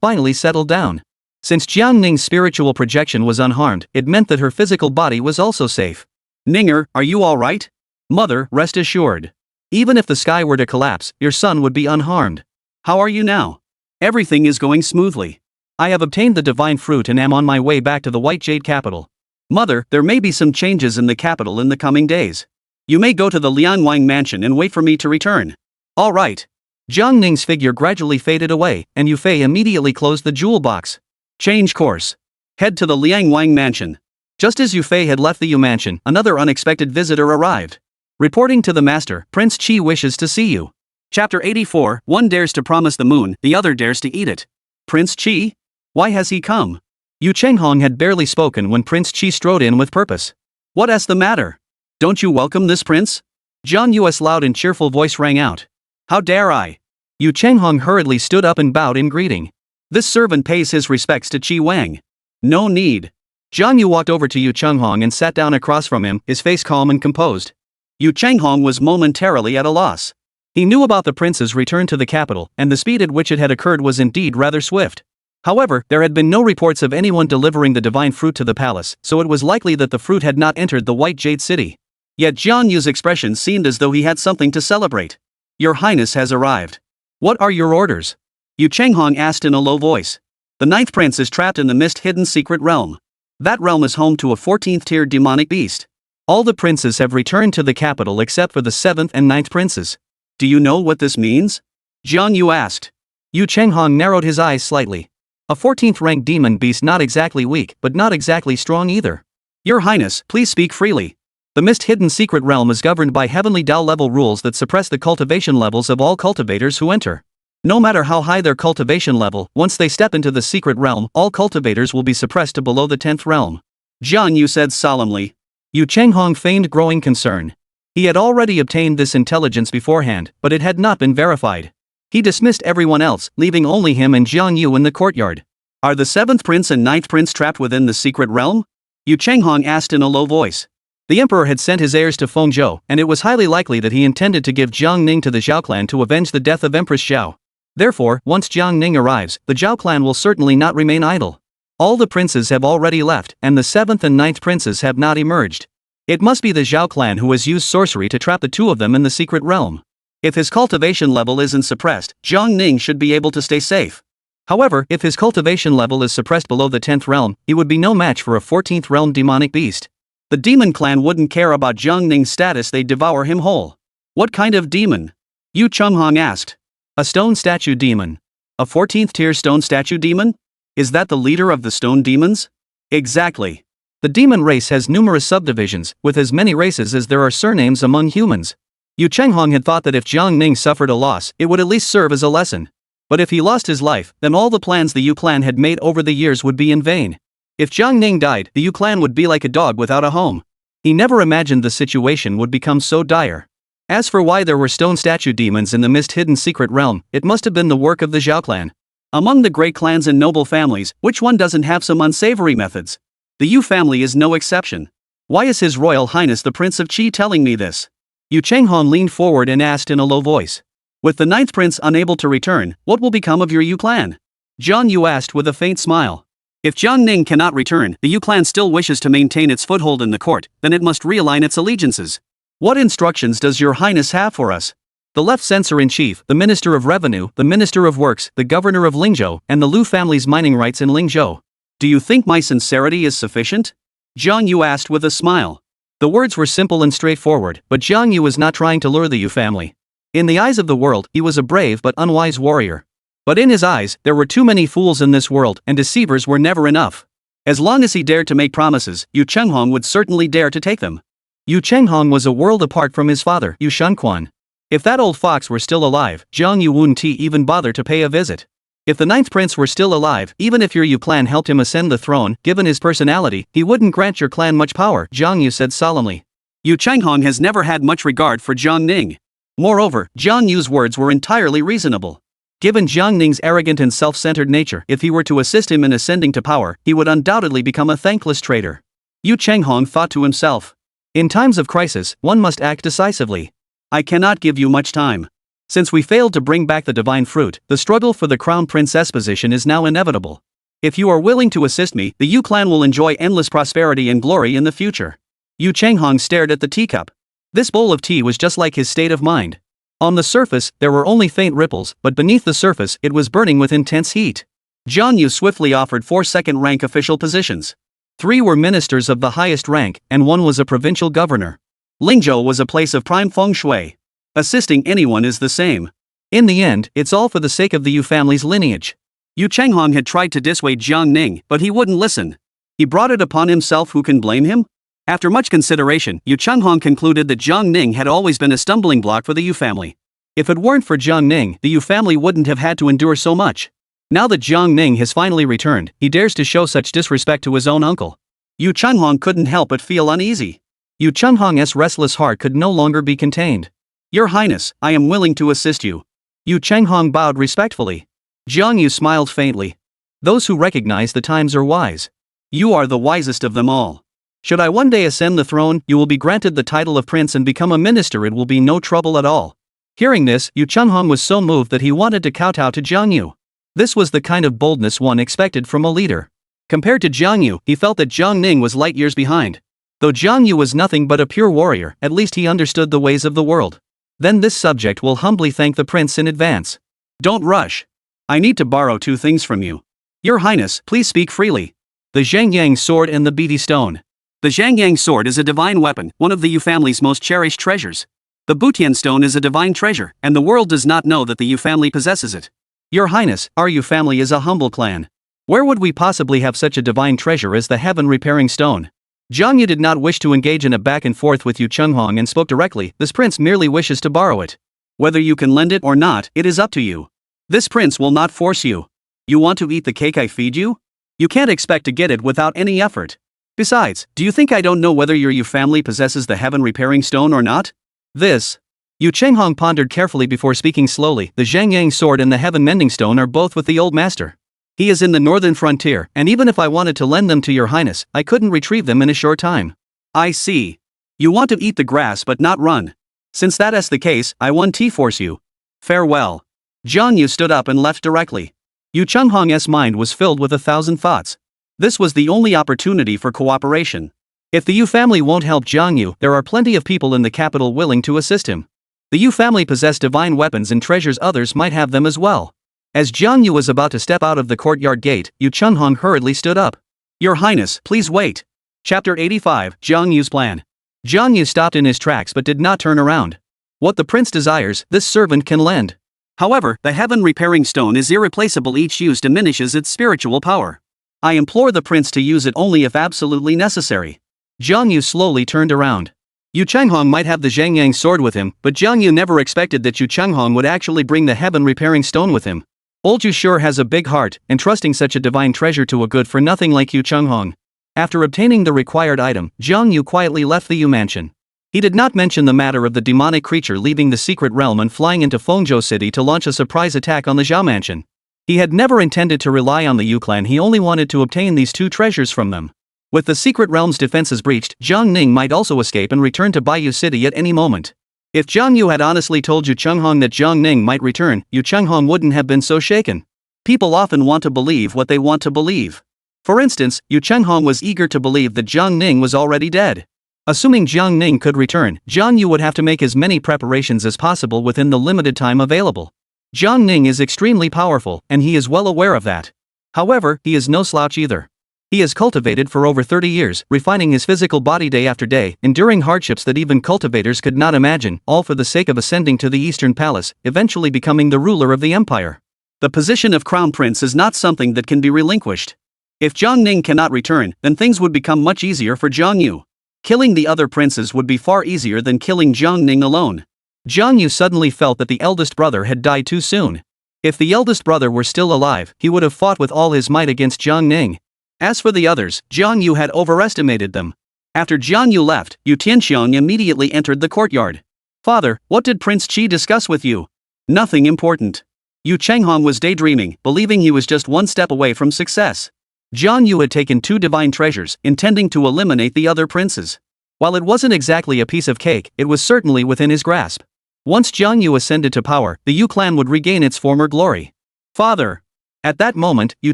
A: finally settled down. Since Jiang Ning's spiritual projection was unharmed, it meant that her physical body was also safe. Ninger, are you alright? Mother, rest assured. Even if the sky were to collapse, your son would be unharmed. How are you now? Everything is going smoothly. I have obtained the divine fruit and am on my way back to the White Jade capital. Mother, there may be some changes in the capital in the coming days. You may go to the Liangwang mansion and wait for me to return. All right. Jiang Ning's figure gradually faded away, and Yu Fei immediately closed the jewel box. Change course. Head to the Liangwang mansion. Just as Yu Fei had left the Yu mansion, another unexpected visitor arrived. Reporting to the master, Prince Qi wishes to see you. Chapter 84, one dares to promise the moon, the other dares to eat it. Prince Qi? Why has he come? Yu Chenghong had barely spoken when Prince Qi strode in with purpose. What's the matter? Don't you welcome this prince? Zhang Yu's loud and cheerful voice rang out. How dare I? Yu Chenghong hurriedly stood up and bowed in greeting. This servant pays his respects to Qi Wang. No need. Zhang Yu walked over to Yu Chenghong and sat down across from him, his face calm and composed. Yu Chenghong was momentarily at a loss. He knew about the prince's return to the capital, and the speed at which it had occurred was indeed rather swift. However, there had been no reports of anyone delivering the divine fruit to the palace, so it was likely that the fruit had not entered the White Jade City. Yet Jiang Yu's expression seemed as though he had something to celebrate. Your Highness has arrived. What are your orders? Yu Chenghong asked in a low voice. The 9th prince is trapped in the mist-hidden secret realm. That realm is home to a 14th-tier demonic beast. All the princes have returned to the capital except for the 7th and 9th princes. Do you know what this means? Jiang Yu asked. Yu Chenghong narrowed his eyes slightly. A 14th-ranked demon beast, not exactly weak, but not exactly strong either. Your Highness, please speak freely. The mist-hidden secret realm is governed by heavenly Dao-level rules that suppress the cultivation levels of all cultivators who enter. No matter how high their cultivation level, once they step into the secret realm, all cultivators will be suppressed to below the 10th realm. Jiang Yu said solemnly. Yu Chenghong feigned growing concern. He had already obtained this intelligence beforehand, but it had not been verified. He dismissed everyone else, leaving only him and Jiang Yu in the courtyard. Are the 7th prince and 9th prince trapped within the secret realm? Yu Chenghong asked in a low voice. The emperor had sent his heirs to Fengzhou, and it was highly likely that he intended to give Jiang Ning to the Zhao clan to avenge the death of Empress Zhao. Therefore, once Jiang Ning arrives, the Zhao clan will certainly not remain idle. All the princes have already left, and the 7th and 9th princes have not emerged. It must be the Zhao clan who has used sorcery to trap the two of them in the secret realm. If his cultivation level isn't suppressed, Jiang Ning should be able to stay safe. However, if his cultivation level is suppressed below the 10th realm, he would be no match for a 14th realm demonic beast. The demon clan wouldn't care about Jiang Ning's status, they'd devour him whole. What kind of demon? Yu Chenghong asked. A stone statue demon. A 14th tier stone statue demon? Is that the leader of the stone demons? Exactly. The demon race has numerous subdivisions, with as many races as there are surnames among humans. Yu Chenghong had thought that if Jiang Ning suffered a loss, it would at least serve as a lesson. But if he lost his life, then all the plans the Yu clan had made over the years would be in vain. If Jiang Ning died, the Yu clan would be like a dog without a home. He never imagined the situation would become so dire. As for why there were stone statue demons in the mist-hidden secret realm, it must have been the work of the Zhao clan. Among the great clans and noble families, which one doesn't have some unsavory methods? The Yu family is no exception. Why is His Royal Highness the Prince of Qi telling me this? Yu Chenghong leaned forward and asked in a low voice. With the 9th prince unable to return, what will become of your Yu clan? Jiang Yu asked with a faint smile. If Jiang Ning cannot return, the Yu clan still wishes to maintain its foothold in the court, then it must realign its allegiances. What instructions does your Highness have for us? The left censor-in-chief, the Minister of Revenue, the Minister of Works, the Governor of Lingzhou, and the Lu family's mining rights in Lingzhou. Do you think my sincerity is sufficient? Jiang Yu asked with a smile. The words were simple and straightforward, but Jiang Yu was not trying to lure the Yu family. In the eyes of the world, he was a brave but unwise warrior. But in his eyes, there were too many fools in this world, and deceivers were never enough. As long as he dared to make promises, Yu Chenghong would certainly dare to take them. Yu Chenghong was a world apart from his father, Yu Shunquan. If that old fox were still alive, Jiang Yu wouldn't even bother to pay a visit. If the ninth prince were still alive, even if your Yu clan helped him ascend the throne, given his personality, he wouldn't grant your clan much power, Jiang Yu said solemnly. Yu Chenghong has never had much regard for Jiang Ning. Moreover, Jiang Yu's words were entirely reasonable. Given Jiang Ning's arrogant and self-centered nature, if he were to assist him in ascending to power, he would undoubtedly become a thankless traitor. Yu Chenghong thought to himself. In times of crisis, one must act decisively. I cannot give you much time. Since we failed to bring back the divine fruit, the struggle for the crown princess position is now inevitable. If you are willing to assist me, the Yu clan will enjoy endless prosperity and glory in the future. Yu Chenghong stared at the teacup. This bowl of tea was just like his state of mind. On the surface, there were only faint ripples, but beneath the surface, it was burning with intense heat. Jiang Yu swiftly offered 4 second-rank official positions. 3 were ministers of the highest rank, and 1 was a provincial governor. Lingzhou was a place of prime feng shui. Assisting anyone is the same. In the end, it's all for the sake of the Yu family's lineage. Yu Chenghong had tried to dissuade Jiang Ning, but he wouldn't listen. He brought it upon himself. Who can blame him? After much consideration, Yu Chenghong concluded that Jiang Ning had always been a stumbling block for the Yu family. If it weren't for Jiang Ning, the Yu family wouldn't have had to endure so much. Now that Jiang Ning has finally returned, he dares to show such disrespect to his own uncle. Yu Chenghong couldn't help but feel uneasy. Yu Chenghong's restless heart could no longer be contained. Your Highness, I am willing to assist you. Yu Chenghong bowed respectfully. Jiang Yu smiled faintly. Those who recognize the times are wise. You are the wisest of them all. Should I one day ascend the throne, you will be granted the title of prince and become a minister. It will be no trouble at all. Hearing this, Yu Chenghong was so moved that he wanted to kowtow to Jiang Yu. This was the kind of boldness one expected from a leader. Compared to Jiang Yu, he felt that Jiang Ning was light years behind. Though Jiang Yu was nothing but a pure warrior, at least he understood the ways of the world. Then this subject will humbly thank the prince in advance. Don't rush. I need to borrow 2 things from you. Your Highness, please speak freely. The Zhangyang sword and the beady stone. The Zhangyang sword is a divine weapon, one of the Yu family's most cherished treasures. The Butian stone is a divine treasure, and the world does not know that the Yu family possesses it. Your Highness, our Yu family is a humble clan. Where would we possibly have such a divine treasure as the heaven-repairing stone? Jiang Yu did not wish to engage in a back and forth with Yu Chenghong and spoke directly. This prince merely wishes to borrow it. Whether you can lend it or not, it is up to you. This prince will not force you. You want to eat the cake I feed you? You can't expect to get it without any effort. Besides, do you think I don't know whether your Yu family possesses the heaven-repairing stone or not? Yu Chenghong pondered carefully before speaking slowly. The Zhangyang sword and the heaven-mending stone are both with the old master. He is in the northern frontier, and even if I wanted to lend them to your Highness, I couldn't retrieve them in a short time. I see. You want to eat the grass but not run. Since that is the case, I won't force you. Farewell. Jiang Yu stood up and left directly. Yu Chenghong's mind was filled with 1,000 thoughts. This was the only opportunity for cooperation. If the Yu family won't help Jiang Yu, there are plenty of people in the capital willing to assist him. The Yu family possess divine weapons and treasures. Others might have them as well. As Jiang Yu was about to step out of the courtyard gate, Yu Chenghong hurriedly stood up. Your Highness, please wait. Chapter 85, Jiang Yu's plan. Jiang Yu stopped in his tracks but did not turn around. What the prince desires, this servant can lend. However, the heaven-repairing stone is irreplaceable. Each use diminishes its spiritual power. I implore the prince to use it only if absolutely necessary. Jiang Yu slowly turned around. Yu Chenghong might have the Zhangyang sword with him, but Jiang Yu never expected that Yu Chenghong would actually bring the heaven-repairing stone with him. Old Yu sure has a big heart, entrusting such a divine treasure to a good-for-nothing like Yu Chenghong. After obtaining the required item, Jiang Yu quietly left the Yu mansion. He did not mention the matter of the demonic creature leaving the secret realm and flying into Fengzhou City to launch a surprise attack on the Zhao mansion. He had never intended to rely on the Yu clan. He only wanted to obtain these 2 treasures from them. With the secret realm's defenses breached, Jiang Ning might also escape and return to Baiyu City at any moment. If Jiang Yu had honestly told Yu Chenghong that Jiang Ning might return, Yu Chenghong wouldn't have been so shaken. People often want to believe what they want to believe. For instance, Yu Chenghong was eager to believe that Jiang Ning was already dead. Assuming Jiang Ning could return, Jiang Yu would have to make as many preparations as possible within the limited time available. Jiang Ning is extremely powerful, and he is well aware of that. However, he is no slouch either. He has cultivated for over 30 years, refining his physical body day after day, enduring hardships that even cultivators could not imagine, all for the sake of ascending to the Eastern Palace, eventually becoming the ruler of the empire. The position of crown prince is not something that can be relinquished. If Jiang Ning cannot return, then things would become much easier for Jiang Yu. Killing the other princes would be far easier than killing Jiang Ning alone. Jiang Yu suddenly felt that the eldest brother had died too soon. If the eldest brother were still alive, he would have fought with all his might against Jiang Ning. As for the others, Jiang Yu had overestimated them. After Jiang Yu left, Yu Tianxiang immediately entered the courtyard. "Father, what did Prince Qi discuss with you?" "Nothing important." Yu Chenghong was daydreaming, believing he was just one step away from success. Jiang Yu had taken 2 divine treasures, intending to eliminate the other princes. While it wasn't exactly a piece of cake, it was certainly within his grasp. Once Jiang Yu ascended to power, the Yu clan would regain its former glory. "Father!" At that moment, Yu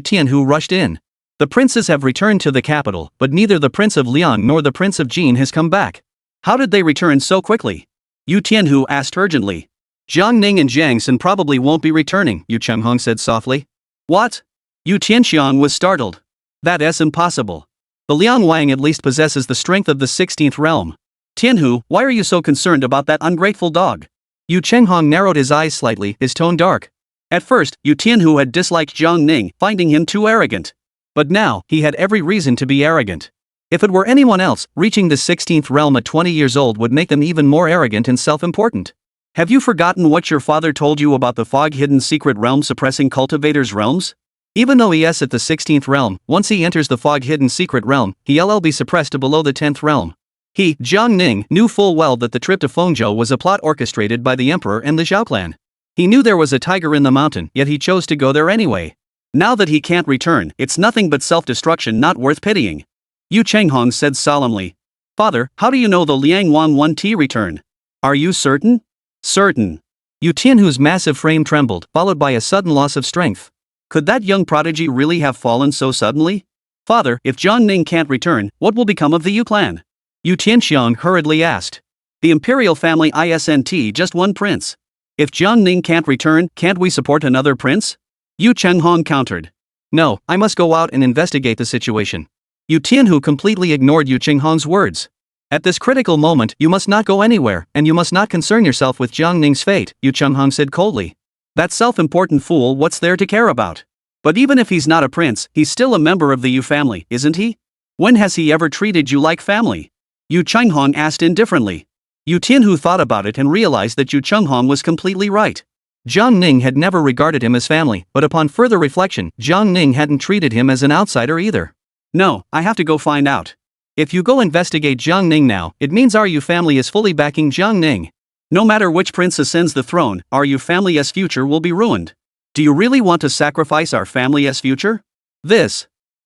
A: Tianhu rushed in. "The princes have returned to the capital, but neither the Prince of Liang nor the Prince of Jin has come back." "How did they return so quickly?" Yu Tianhu asked urgently. "Jiang Ning and Jiang Xin probably won't be returning," Yu Chenghong said softly. "What?" Yu Tianxiang was startled. "That is impossible. The Liang Wang at least possesses the strength of the 16th realm. Tianhu, why are you so concerned about that ungrateful dog?" Yu Chenghong narrowed his eyes slightly, his tone dark. At first, Yu Tianhu had disliked Jiang Ning, finding him too arrogant. But now, he had every reason to be arrogant. If it were anyone else, reaching the 16th realm at 20 years old would make them even more arrogant and self-important. "Have you forgotten what your father told you about the fog-hidden secret realm suppressing cultivators' realms? Even though he is at the 16th realm, once he enters the fog-hidden secret realm, he'll be suppressed to below the 10th realm." He, Jiang Ning, knew full well that the trip to Fengzhou was a plot orchestrated by the emperor and the Zhao clan. He knew there was a tiger in the mountain, yet he chose to go there anyway. Now that he can't return, it's nothing but self-destruction not worth pitying. Yu Chenghong said solemnly. "Father, how do you know the Liang Wan 1T return? Are you certain?" "Certain." Yu Tianhu's massive frame trembled, followed by a sudden loss of strength. Could that young prodigy really have fallen so suddenly? "Father, if Jiang Ning can't return, what will become of the Yu clan?" Yu Tianxiang hurriedly asked. "The imperial family isn't just one prince. If Jiang Ning can't return, can't we support another prince?" Yu Chenghong countered. "No, I must go out and investigate the situation." Yu Tianhu completely ignored Yu Chenghong's words. "At this critical moment, you must not go anywhere, and you must not concern yourself with Jiang Ning's fate," Yu Chenghong said coldly. "That self-important fool, what's there to care about? But even if he's not a prince, he's still a member of the Yu family, isn't he? When has he ever treated you like family?" Yu Chenghong asked indifferently. Yu Tianhu thought about it and realized that Yu Chenghong was completely right. Jiang Ning had never regarded him as family, but upon further reflection, Jiang Ning hadn't treated him as an outsider either. "No, I have to go find out. If you go investigate Jiang Ning now, it means our Yu family is fully backing Jiang Ning. No matter which prince ascends the throne, our Yu family's future will be ruined. Do you really want to sacrifice our family's future?"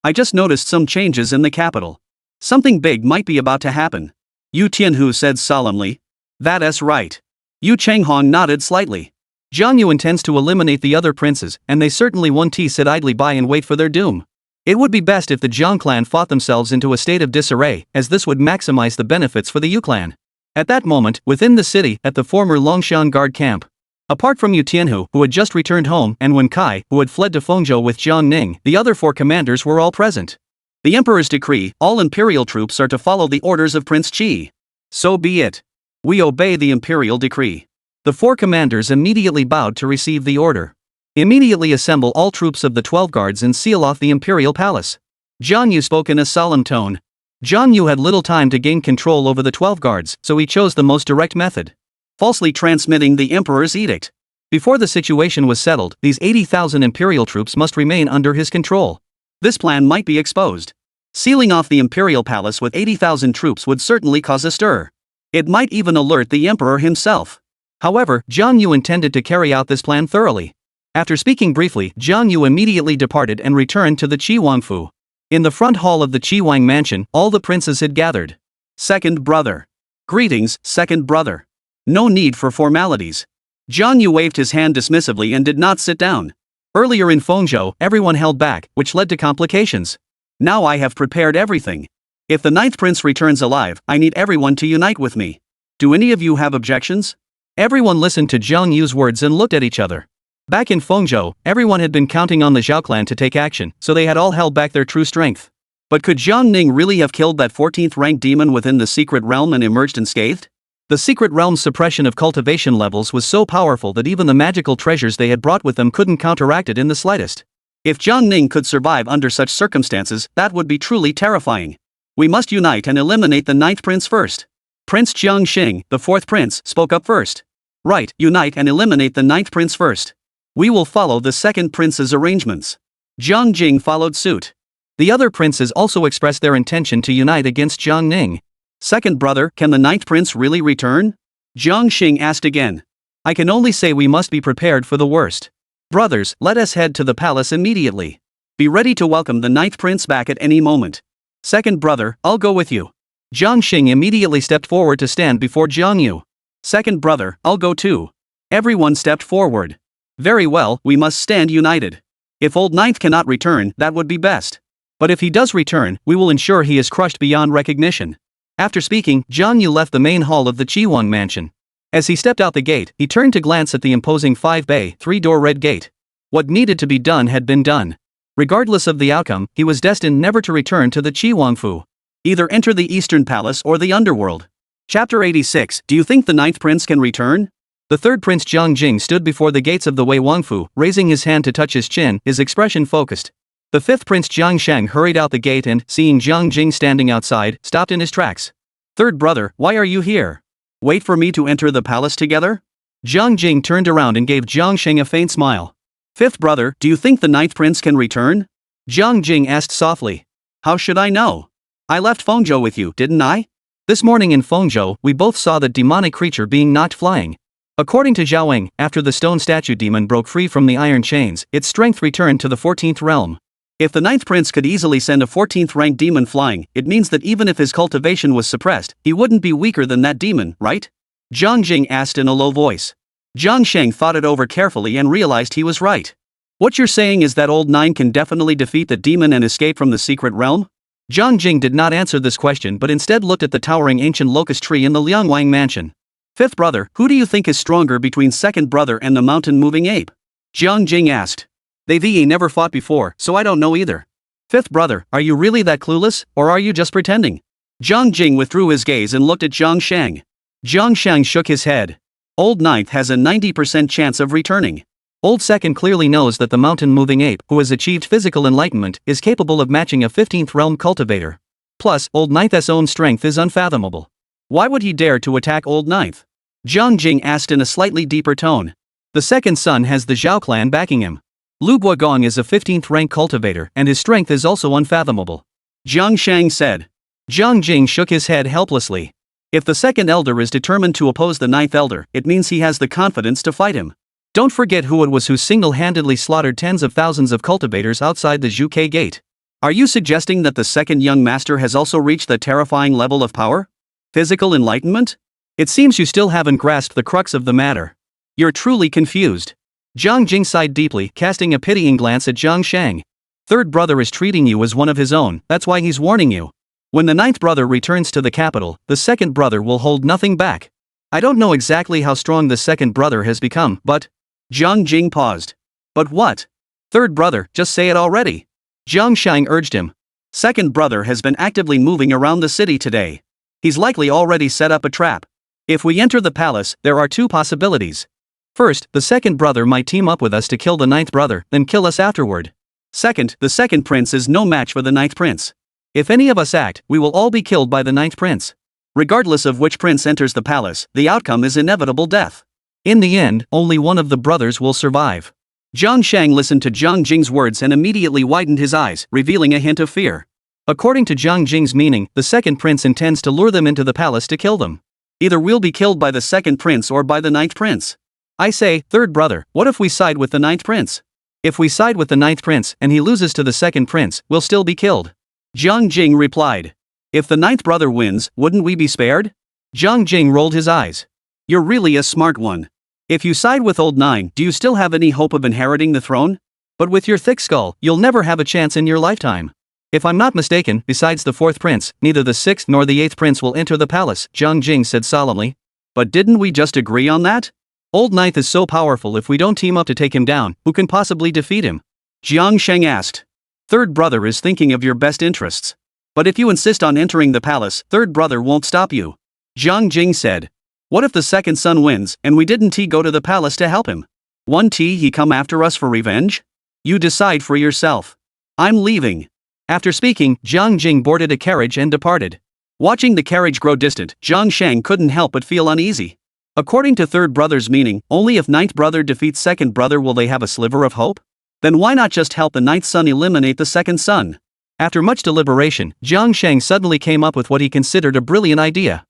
A: I just noticed some changes in the capital. Something big might be about to happen," Yu Tianhu said solemnly. "That is right." Yu Chenghong nodded slightly. "Jiang Yu intends to eliminate the other princes, and they certainly won't sit idly by and wait for their doom. It would be best if the Jiang clan fought themselves into a state of disarray, as this would maximize the benefits for the Yu clan." At that moment, within the city, at the former Longshan guard camp. Apart from Yu Tianhu, who had just returned home, and Wen Kai, who had fled to Fengzhou with Jiang Ning, the other 4 commanders were all present. The emperor's decree, all imperial troops are to follow the orders of Prince Qi. "So be it. We obey the imperial decree." The 4 commanders immediately bowed to receive the order. "Immediately assemble all troops of the 12 guards and seal off the imperial palace." Jiang Yu spoke in a solemn tone. Jiang Yu had little time to gain control over the 12 guards, so he chose the most direct method. Falsely transmitting the emperor's edict. Before the situation was settled, these 80,000 imperial troops must remain under his control. This plan might be exposed. Sealing off the imperial palace with 80,000 troops would certainly cause a stir. It might even alert the emperor himself. However, Jiang Yu intended to carry out this plan thoroughly. After speaking briefly, Jiang Yu immediately departed and returned to the Qi Wangfu. In the front hall of the Qi Wang mansion, all the princes had gathered. "Second brother. Greetings, second brother. No need for formalities." Jiang Yu waved his hand dismissively and did not sit down. Earlier in Fengzhou, everyone held back, which led to complications. Now I have prepared everything. If the 9th prince returns alive, I need everyone to unite with me. Do any of you have objections? Everyone listened to Jiang Yu's words and looked at each other. Back in Fengzhou, everyone had been counting on the Zhao clan to take action, so they had all held back their true strength. But could Jiang Ning really have killed that 14th-ranked demon within the secret realm and emerged unscathed? The secret realm's suppression of cultivation levels was so powerful that even the magical treasures they had brought with them couldn't counteract it in the slightest. If Jiang Ning could survive under such circumstances, that would be truly terrifying. We must unite and eliminate the ninth prince first. Prince Jiang Xing, the fourth prince, spoke up first. Right, unite and eliminate the ninth prince first. We will follow the second prince's arrangements. Jiang Jing followed suit. The other princes also expressed their intention to unite against Jiang Ning. Second brother, can the ninth prince really return? Jiang Xing asked again. I can only say we must be prepared for the worst. Brothers, let us head to the palace immediately. Be ready to welcome the ninth prince back at any moment. Second brother, I'll go with you. Jiang Xing immediately stepped forward to stand before Jiang Yu. Second brother, I'll go too. Everyone stepped forward. Very well, we must stand united. If old ninth cannot return, that would be best. But if he does return, we will ensure he is crushed beyond recognition. After speaking, Jiang Yu left the main hall of the Qiwang mansion. As he stepped out the gate, he turned to glance at the imposing 5-bay, 3-door red gate. What needed to be done had been done. Regardless of the outcome, he was destined never to return to the Qiwangfu. Either enter the Eastern Palace or the Underworld. Chapter 86. Do you think the ninth prince can return? The third prince Jiang Jing stood before the gates of the Wei Wangfu, raising his hand to touch his chin, his expression focused. The fifth prince Jiang Shang hurried out the gate and, seeing Jiang Jing standing outside, stopped in his tracks. Third brother, why are you here? Wait for me to enter the palace together? Jiang Jing turned around and gave Jiang Shang a faint smile. Fifth brother, do you think the ninth prince can return? Jiang Jing asked softly. How should I know? I left Fengzhou with you, didn't I? This morning in Fengzhou, we both saw that demonic creature being knocked flying. According to Zhao Weng, after the stone statue demon broke free from the iron chains, its strength returned to the 14th realm. If the ninth prince could easily send a 14th ranked demon flying, it means that even if his cultivation was suppressed, he wouldn't be weaker than that demon, right? Jiang Jing asked in a low voice. Jiang Sheng thought it over carefully and realized he was right. What you're saying is that old nine can definitely defeat the demon and escape from the secret realm? Jiang Jing did not answer this question but instead looked at the towering ancient locust tree in the Liangwang mansion. Fifth brother, who do you think is stronger between second brother and the mountain-moving ape? Jiang Jing asked. They've never fought before, so I don't know either. Fifth brother, are you really that clueless, or are you just pretending? Jiang Jing withdrew his gaze and looked at Jiang Shang. Jiang Shang shook his head. Old ninth has a 90% chance of returning. Old second clearly knows that the mountain-moving ape, who has achieved physical enlightenment, is capable of matching a 15th realm cultivator. Plus, old ninth's own strength is unfathomable. Why would he dare to attack old ninth? Jiang Jing asked in a slightly deeper tone. The second son has the Zhao clan backing him. Lu Guogong is a 15th rank cultivator and his strength is also unfathomable. Jiang Shang said. Jiang Jing shook his head helplessly. If the second elder is determined to oppose the ninth elder, it means he has the confidence to fight him. Don't forget who it was who single-handedly slaughtered tens of thousands of cultivators outside the Zhuke gate. Are you suggesting that the second young master has also reached the terrifying level of power? Physical enlightenment? It seems you still haven't grasped the crux of the matter. You're truly confused. Jiang Jing sighed deeply, casting a pitying glance at Jiang Shang. Third brother is treating you as one of his own, that's why he's warning you. When the ninth brother returns to the capital, the second brother will hold nothing back. I don't know exactly how strong the second brother has become, but... Jiang Jing paused. But what? Third brother, just say it already. Jiang Shang urged him. Second brother has been actively moving around the city today. He's likely already set up a trap. If we enter the palace, there are two possibilities. First, the second brother might team up with us to kill the ninth brother, then kill us afterward. Second, the second prince is no match for the ninth prince. If any of us act, we will all be killed by the ninth prince. Regardless of which prince enters the palace, the outcome is inevitable death. In the end, only one of the brothers will survive. Jiang Shang listened to Jiang Jing's words and immediately widened his eyes, revealing a hint of fear. According to Jiang Jing's meaning, the second prince intends to lure them into the palace to kill them. Either we'll be killed by the second prince or by the ninth prince. I say, third brother, what if we side with the ninth prince? If we side with the ninth prince and he loses to the second prince, we'll still be killed. Jiang Jing replied. If the ninth brother wins, wouldn't we be spared? Jiang Jing rolled his eyes. You're really a smart one. If you side with old nine, do you still have any hope of inheriting the throne? But with your thick skull, you'll never have a chance in your lifetime. If I'm not mistaken, besides the fourth prince, neither the sixth nor the eighth prince will enter the palace, Jiang Jing said solemnly. But didn't we just agree on that? Old ninth is so powerful, if we don't team up to take him down, who can possibly defeat him? Jiang Sheng asked. Third brother is thinking of your best interests. But if you insist on entering the palace, third brother won't stop you. Jiang Jing said. What if the second son wins, and we didn't go to the palace to help him? Won't he come after us for revenge? You decide for yourself. I'm leaving. After speaking, Jiang Jing boarded a carriage and departed. Watching the carriage grow distant, Jiang Shang couldn't help but feel uneasy. According to third brother's meaning, only if ninth brother defeats second brother will they have a sliver of hope? Then why not just help the ninth son eliminate the second son? After much deliberation, Jiang Shang suddenly came up with what he considered a brilliant idea.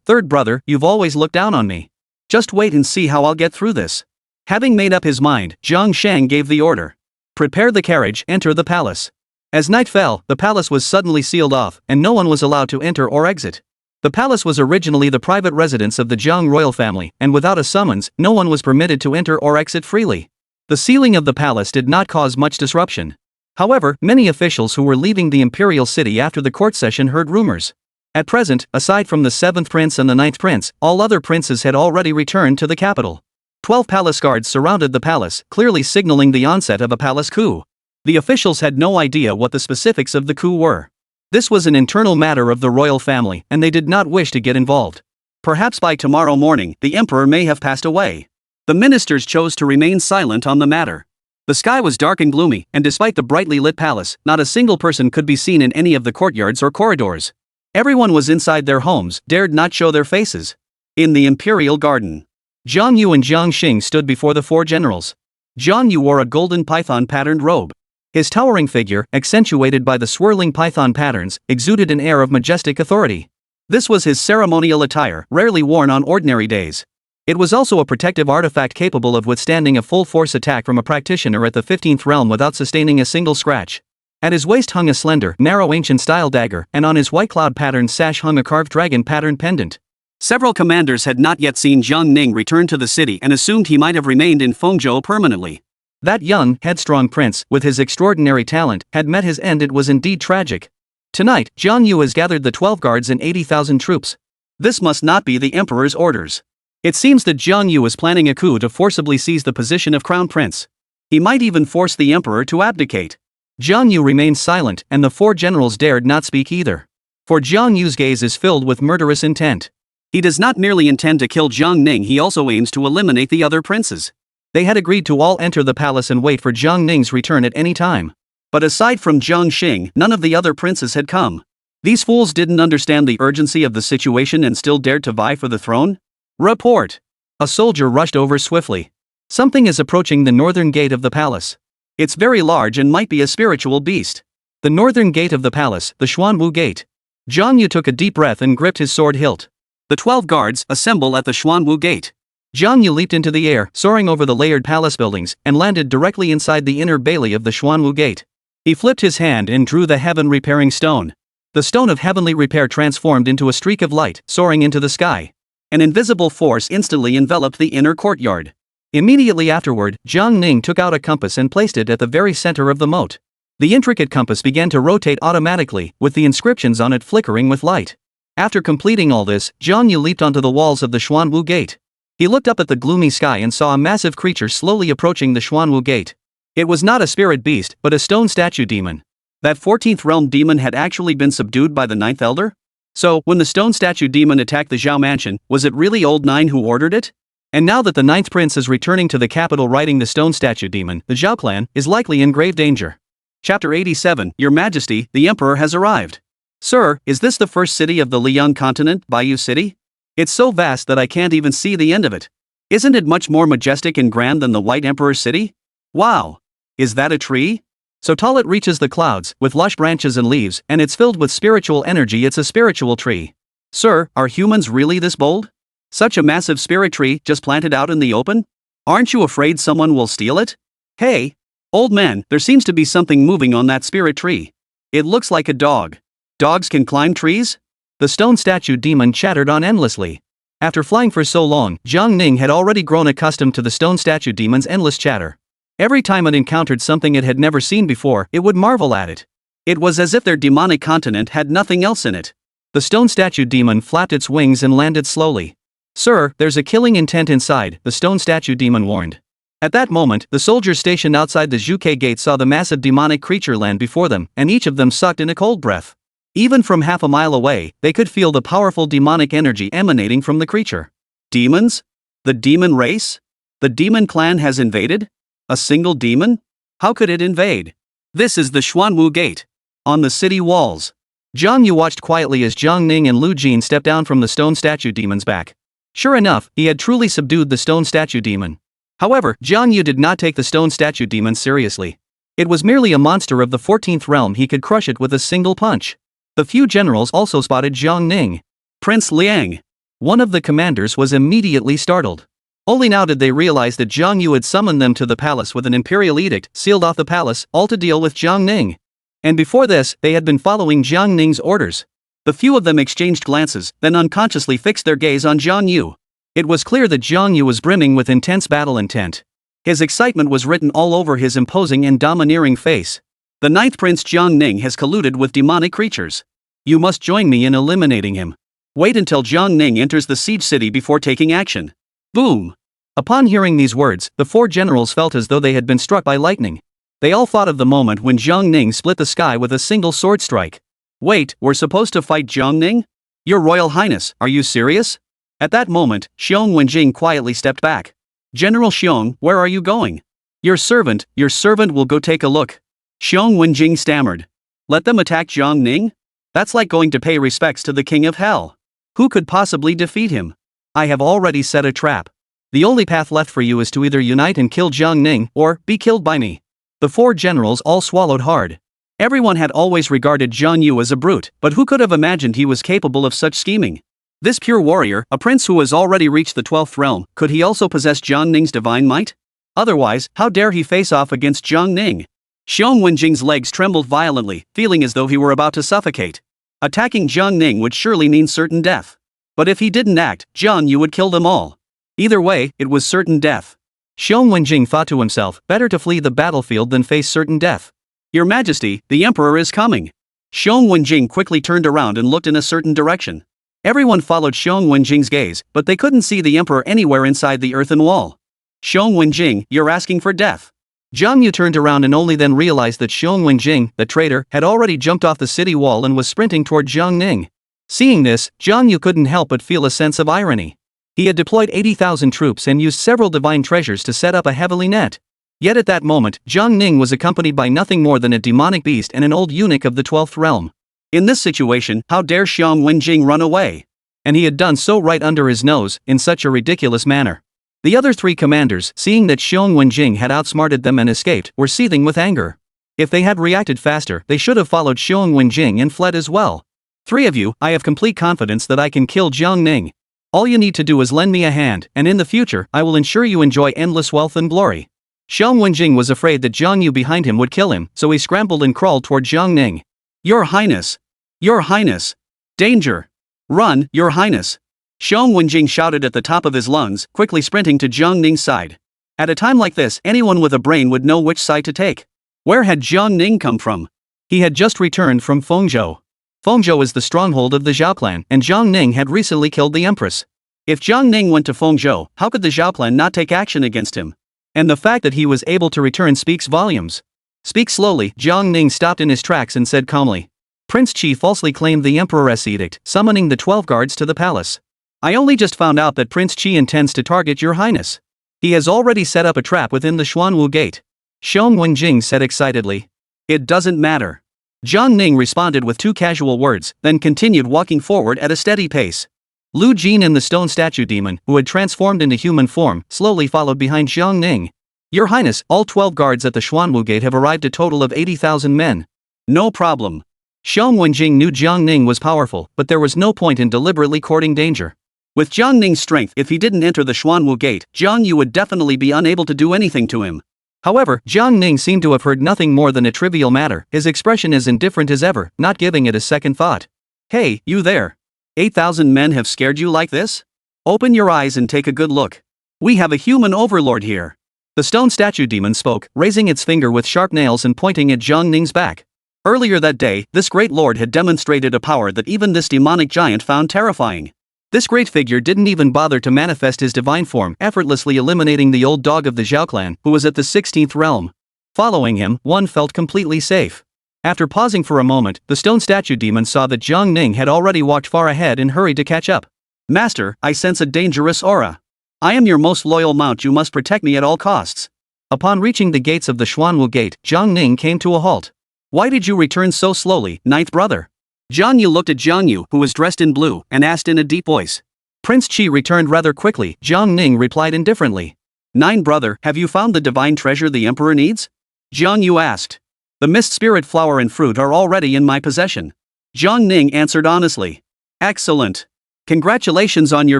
A: Third brother, you've always looked down on me. Just wait and see how I'll get through this. Having made up his mind, Jiang Shang gave the order. Prepare the carriage, enter the palace. As night fell, the palace was suddenly sealed off, and no one was allowed to enter or exit. The palace was originally the private residence of the Jiang royal family, and without a summons, no one was permitted to enter or exit freely. The sealing of the palace did not cause much disruption. However, many officials who were leaving the imperial city after the court session heard rumors. At present, aside from the 7th prince and the 9th prince, all other princes had already returned to the capital. 12 palace guards surrounded the palace, clearly signaling the onset of a palace coup. The officials had no idea what the specifics of the coup were. This was an internal matter of the royal family, and they did not wish to get involved. Perhaps by tomorrow morning, the emperor may have passed away. The ministers chose to remain silent on the matter. The sky was dark and gloomy, and despite the brightly lit palace, not a single person could be seen in any of the courtyards or corridors. Everyone was inside their homes, dared not show their faces. In the imperial garden, Jiang Yu and Jiang Xing stood before the 4 generals. Jiang Yu wore a golden python-patterned robe. His towering figure, accentuated by the swirling python patterns, exuded an air of majestic authority. This was his ceremonial attire, rarely worn on ordinary days. It was also a protective artifact capable of withstanding a full-force attack from a practitioner at the 15th realm without sustaining a single scratch. At his waist hung a slender, narrow ancient-style dagger, and on his white cloud-patterned sash hung a carved dragon-patterned pendant. Several commanders had not yet seen Jiang Ning return to the city and assumed he might have remained in Fengzhou permanently. That young, headstrong prince, with his extraordinary talent, had met his end. It was indeed tragic. Tonight, Jiang Yu has gathered the 12 guards and 80,000 troops. This must not be the emperor's orders. It seems that Jiang Yu is planning a coup to forcibly seize the position of crown prince. He might even force the emperor to abdicate. Jiang Yu remained silent, and the 4 generals dared not speak either. For Jiang Yu's gaze is filled with murderous intent. He does not merely intend to kill Jiang Ning, he also aims to eliminate the other princes. They had agreed to all enter the palace and wait for Jiang Ning's return at any time. But aside from Jiang Xing, none of the other princes had come. These fools didn't understand the urgency of the situation and still dared to vie for the throne? Report! A soldier rushed over swiftly. Something is approaching the northern gate of the palace. It's very large and might be a spiritual beast. The northern gate of the palace, the Xuanwu Gate. Jiang Yu took a deep breath and gripped his sword hilt. The 12 guards assemble at the Xuanwu Gate. Jiang Yu leaped into the air, soaring over the layered palace buildings, and landed directly inside the inner bailey of the Xuanwu Gate. He flipped his hand and drew the heaven-repairing stone. The stone of heavenly repair transformed into a streak of light, soaring into the sky. An invisible force instantly enveloped the inner courtyard. Immediately afterward, Jiang Ning took out a compass and placed it at the very center of the moat. The intricate compass began to rotate automatically, with the inscriptions on it flickering with light. After completing all this, Jiang Yu leaped onto the walls of the Xuanwu Gate. He looked up at the gloomy sky and saw a massive creature slowly approaching the Xuanwu Gate. It was not a spirit beast, but a stone statue demon. That 14th realm demon had actually been subdued by the 9th elder? So, when the stone statue demon attacked the Zhao mansion, was it really old 9 who ordered it? And now that the 9th prince is returning to the capital riding the stone statue demon, the Zhao clan is likely in grave danger. Chapter 87, Your Majesty, the Emperor has arrived. Sir, is this the first city of the Liang continent, Bayou City? It's so vast that I can't even see the end of it. Isn't it much more majestic and grand than the White Emperor's city? Wow! Is that a tree? So tall it reaches the clouds, with lush branches and leaves, and it's filled with spiritual energy. It's a spiritual tree. Sir, are humans really this bold? Such a massive spirit tree just planted out in the open? Aren't you afraid someone will steal it? Hey! Old man, there seems to be something moving on that spirit tree. It looks like a dog. Dogs can climb trees? The stone statue demon chattered on endlessly. After flying for so long, Jiang Ning had already grown accustomed to the stone statue demon's endless chatter. Every time it encountered something it had never seen before, it would marvel at it. It was as if their demonic continent had nothing else in it. The stone statue demon flapped its wings and landed slowly. Sir, there's a killing intent inside, the stone statue demon warned. At that moment, the soldiers stationed outside the Zhuke gate saw the massive demonic creature land before them, and each of them sucked in a cold breath. Even from half a mile away, they could feel the powerful demonic energy emanating from the creature. Demons? The demon race? The demon clan has invaded? A single demon? How could it invade? This is the Xuanwu Gate. On the city walls. Jiang Yu watched quietly as Jiang Ning and Lu Jin stepped down from the stone statue demon's back. Sure enough, he had truly subdued the stone statue demon. However, Jiang Yu did not take the stone statue demon seriously. It was merely a monster of the 14th realm. He could crush it with a single punch. The few generals also spotted Jiang Ning. Prince Liang. One of the commanders was immediately startled. Only now did they realize that Jiang Yu had summoned them to the palace with an imperial edict, sealed off the palace, all to deal with Jiang Ning. And before this, they had been following Jiang Ning's orders. The few of them exchanged glances, then unconsciously fixed their gaze on Jiang Yu. It was clear that Jiang Yu was brimming with intense battle intent. His excitement was written all over his imposing and domineering face. The 9th Prince Jiang Ning has colluded with demonic creatures. You must join me in eliminating him. Wait until Jiang Ning enters the siege city before taking action. Boom! Upon hearing these words, the 4 generals felt as though they had been struck by lightning. They all thought of the moment when Jiang Ning split the sky with a single sword strike. Wait, we're supposed to fight Jiang Ning? Your Royal Highness, are you serious? At that moment, Xiong Wenjing quietly stepped back. General Xiong, where are you going? Your servant will go take a look. Xiong Wenjing stammered. Let them attack Jiang Ning? That's like going to pay respects to the King of Hell. Who could possibly defeat him? I have already set a trap. The only path left for you is to either unite and kill Jiang Ning, or be killed by me. The 4 generals all swallowed hard. Everyone had always regarded Jiang Yu as a brute, but who could have imagined he was capable of such scheming? This pure warrior, a prince who has already reached the 12th realm, could he also possess Jiang Ning's divine might? Otherwise, how dare he face off against Jiang Ning? Xiong Wenjing's legs trembled violently, feeling as though he were about to suffocate. Attacking Jiang Ning would surely mean certain death. But if he didn't act, Jiang Yu would kill them all. Either way, it was certain death. Xiong Wenjing thought to himself, better to flee the battlefield than face certain death. Your Majesty, the Emperor is coming. Xiong Wenjing quickly turned around and looked in a certain direction. Everyone followed Xiong Wenjing's gaze, but they couldn't see the Emperor anywhere inside the earthen wall. Xiong Wenjing, you're asking for death. Jiang Yu turned around and only then realized that Xiong Wenjing, the traitor, had already jumped off the city wall and was sprinting toward Jiang Ning. Seeing this, Jiang Yu couldn't help but feel a sense of irony. He had deployed 80,000 troops and used several divine treasures to set up a heavenly net. Yet at that moment, Jiang Ning was accompanied by nothing more than a demonic beast and an old eunuch of the 12th realm. In this situation, how dare Xiong Wenjing run away? And he had done so right under his nose, in such a ridiculous manner. The other 3 commanders, seeing that Xiong Wenjing had outsmarted them and escaped, were seething with anger. If they had reacted faster, they should have followed Xiong Wenjing and fled as well. 3 of you, I have complete confidence that I can kill Jiang Ning. All you need to do is lend me a hand, and in the future, I will ensure you enjoy endless wealth and glory. Xiong Wenjing was afraid that Jiang Yu behind him would kill him, so he scrambled and crawled toward Jiang Ning. Your Highness! Your Highness! Danger! Run, Your Highness! Xiong Wenjing shouted at the top of his lungs, quickly sprinting to Jiang Ning's side. At a time like this, anyone with a brain would know which side to take. Where had Jiang Ning come from? He had just returned from Fengzhou. Fengzhou is the stronghold of the Zhao clan, and Jiang Ning had recently killed the empress. If Jiang Ning went to Fengzhou, how could the Zhao clan not take action against him? And the fact that he was able to return speaks volumes. Speak slowly, Jiang Ning stopped in his tracks and said calmly. Prince Qi falsely claimed the emperor's edict, summoning the 12 guards to the palace. I only just found out that Prince Qi intends to target Your Highness. He has already set up a trap within the Xuanwu Gate. Xiong Wenjing said excitedly. It doesn't matter. Jiang Ning responded with 2 casual words, then continued walking forward at a steady pace. Lu Jin and the stone statue demon, who had transformed into human form, slowly followed behind Jiang Ning. Your Highness, all 12 guards at the Xuanwu Gate have arrived, a total of 80,000 men. No problem. Xiong Wenjing knew Jiang Ning was powerful, but there was no point in deliberately courting danger. With Jiang Ning's strength, if he didn't enter the Xuanwu Gate, Jiang Yu would definitely be unable to do anything to him. However, Jiang Ning seemed to have heard nothing more than a trivial matter, his expression as indifferent as ever, not giving it a second thought. Hey, you there. 8,000 men have scared you like this? Open your eyes and take a good look. We have a human overlord here. The stone statue demon spoke, raising its finger with sharp nails and pointing at Jiang Ning's back. Earlier that day, this great lord had demonstrated a power that even this demonic giant found terrifying. This great figure didn't even bother to manifest his divine form, effortlessly eliminating the old dog of the Zhao clan, who was at the 16th realm. Following him, one felt completely safe. After pausing for a moment, the stone statue demon saw that Jiang Ning had already walked far ahead and hurried to catch up. Master, I sense a dangerous aura. I am your most loyal mount, you must protect me at all costs. Upon reaching the gates of the Xuanwu Gate, Jiang Ning came to a halt. Why did you return so slowly, ninth brother? Jiang Yu looked at Jiang Yu, who was dressed in blue, and asked in a deep voice. Prince Qi returned rather quickly. Jiang Ning replied indifferently. Nine brother, have you found the divine treasure the emperor needs? Jiang Yu asked. The mist spirit flower and fruit are already in my possession. Jiang Ning answered honestly. Excellent. Congratulations on your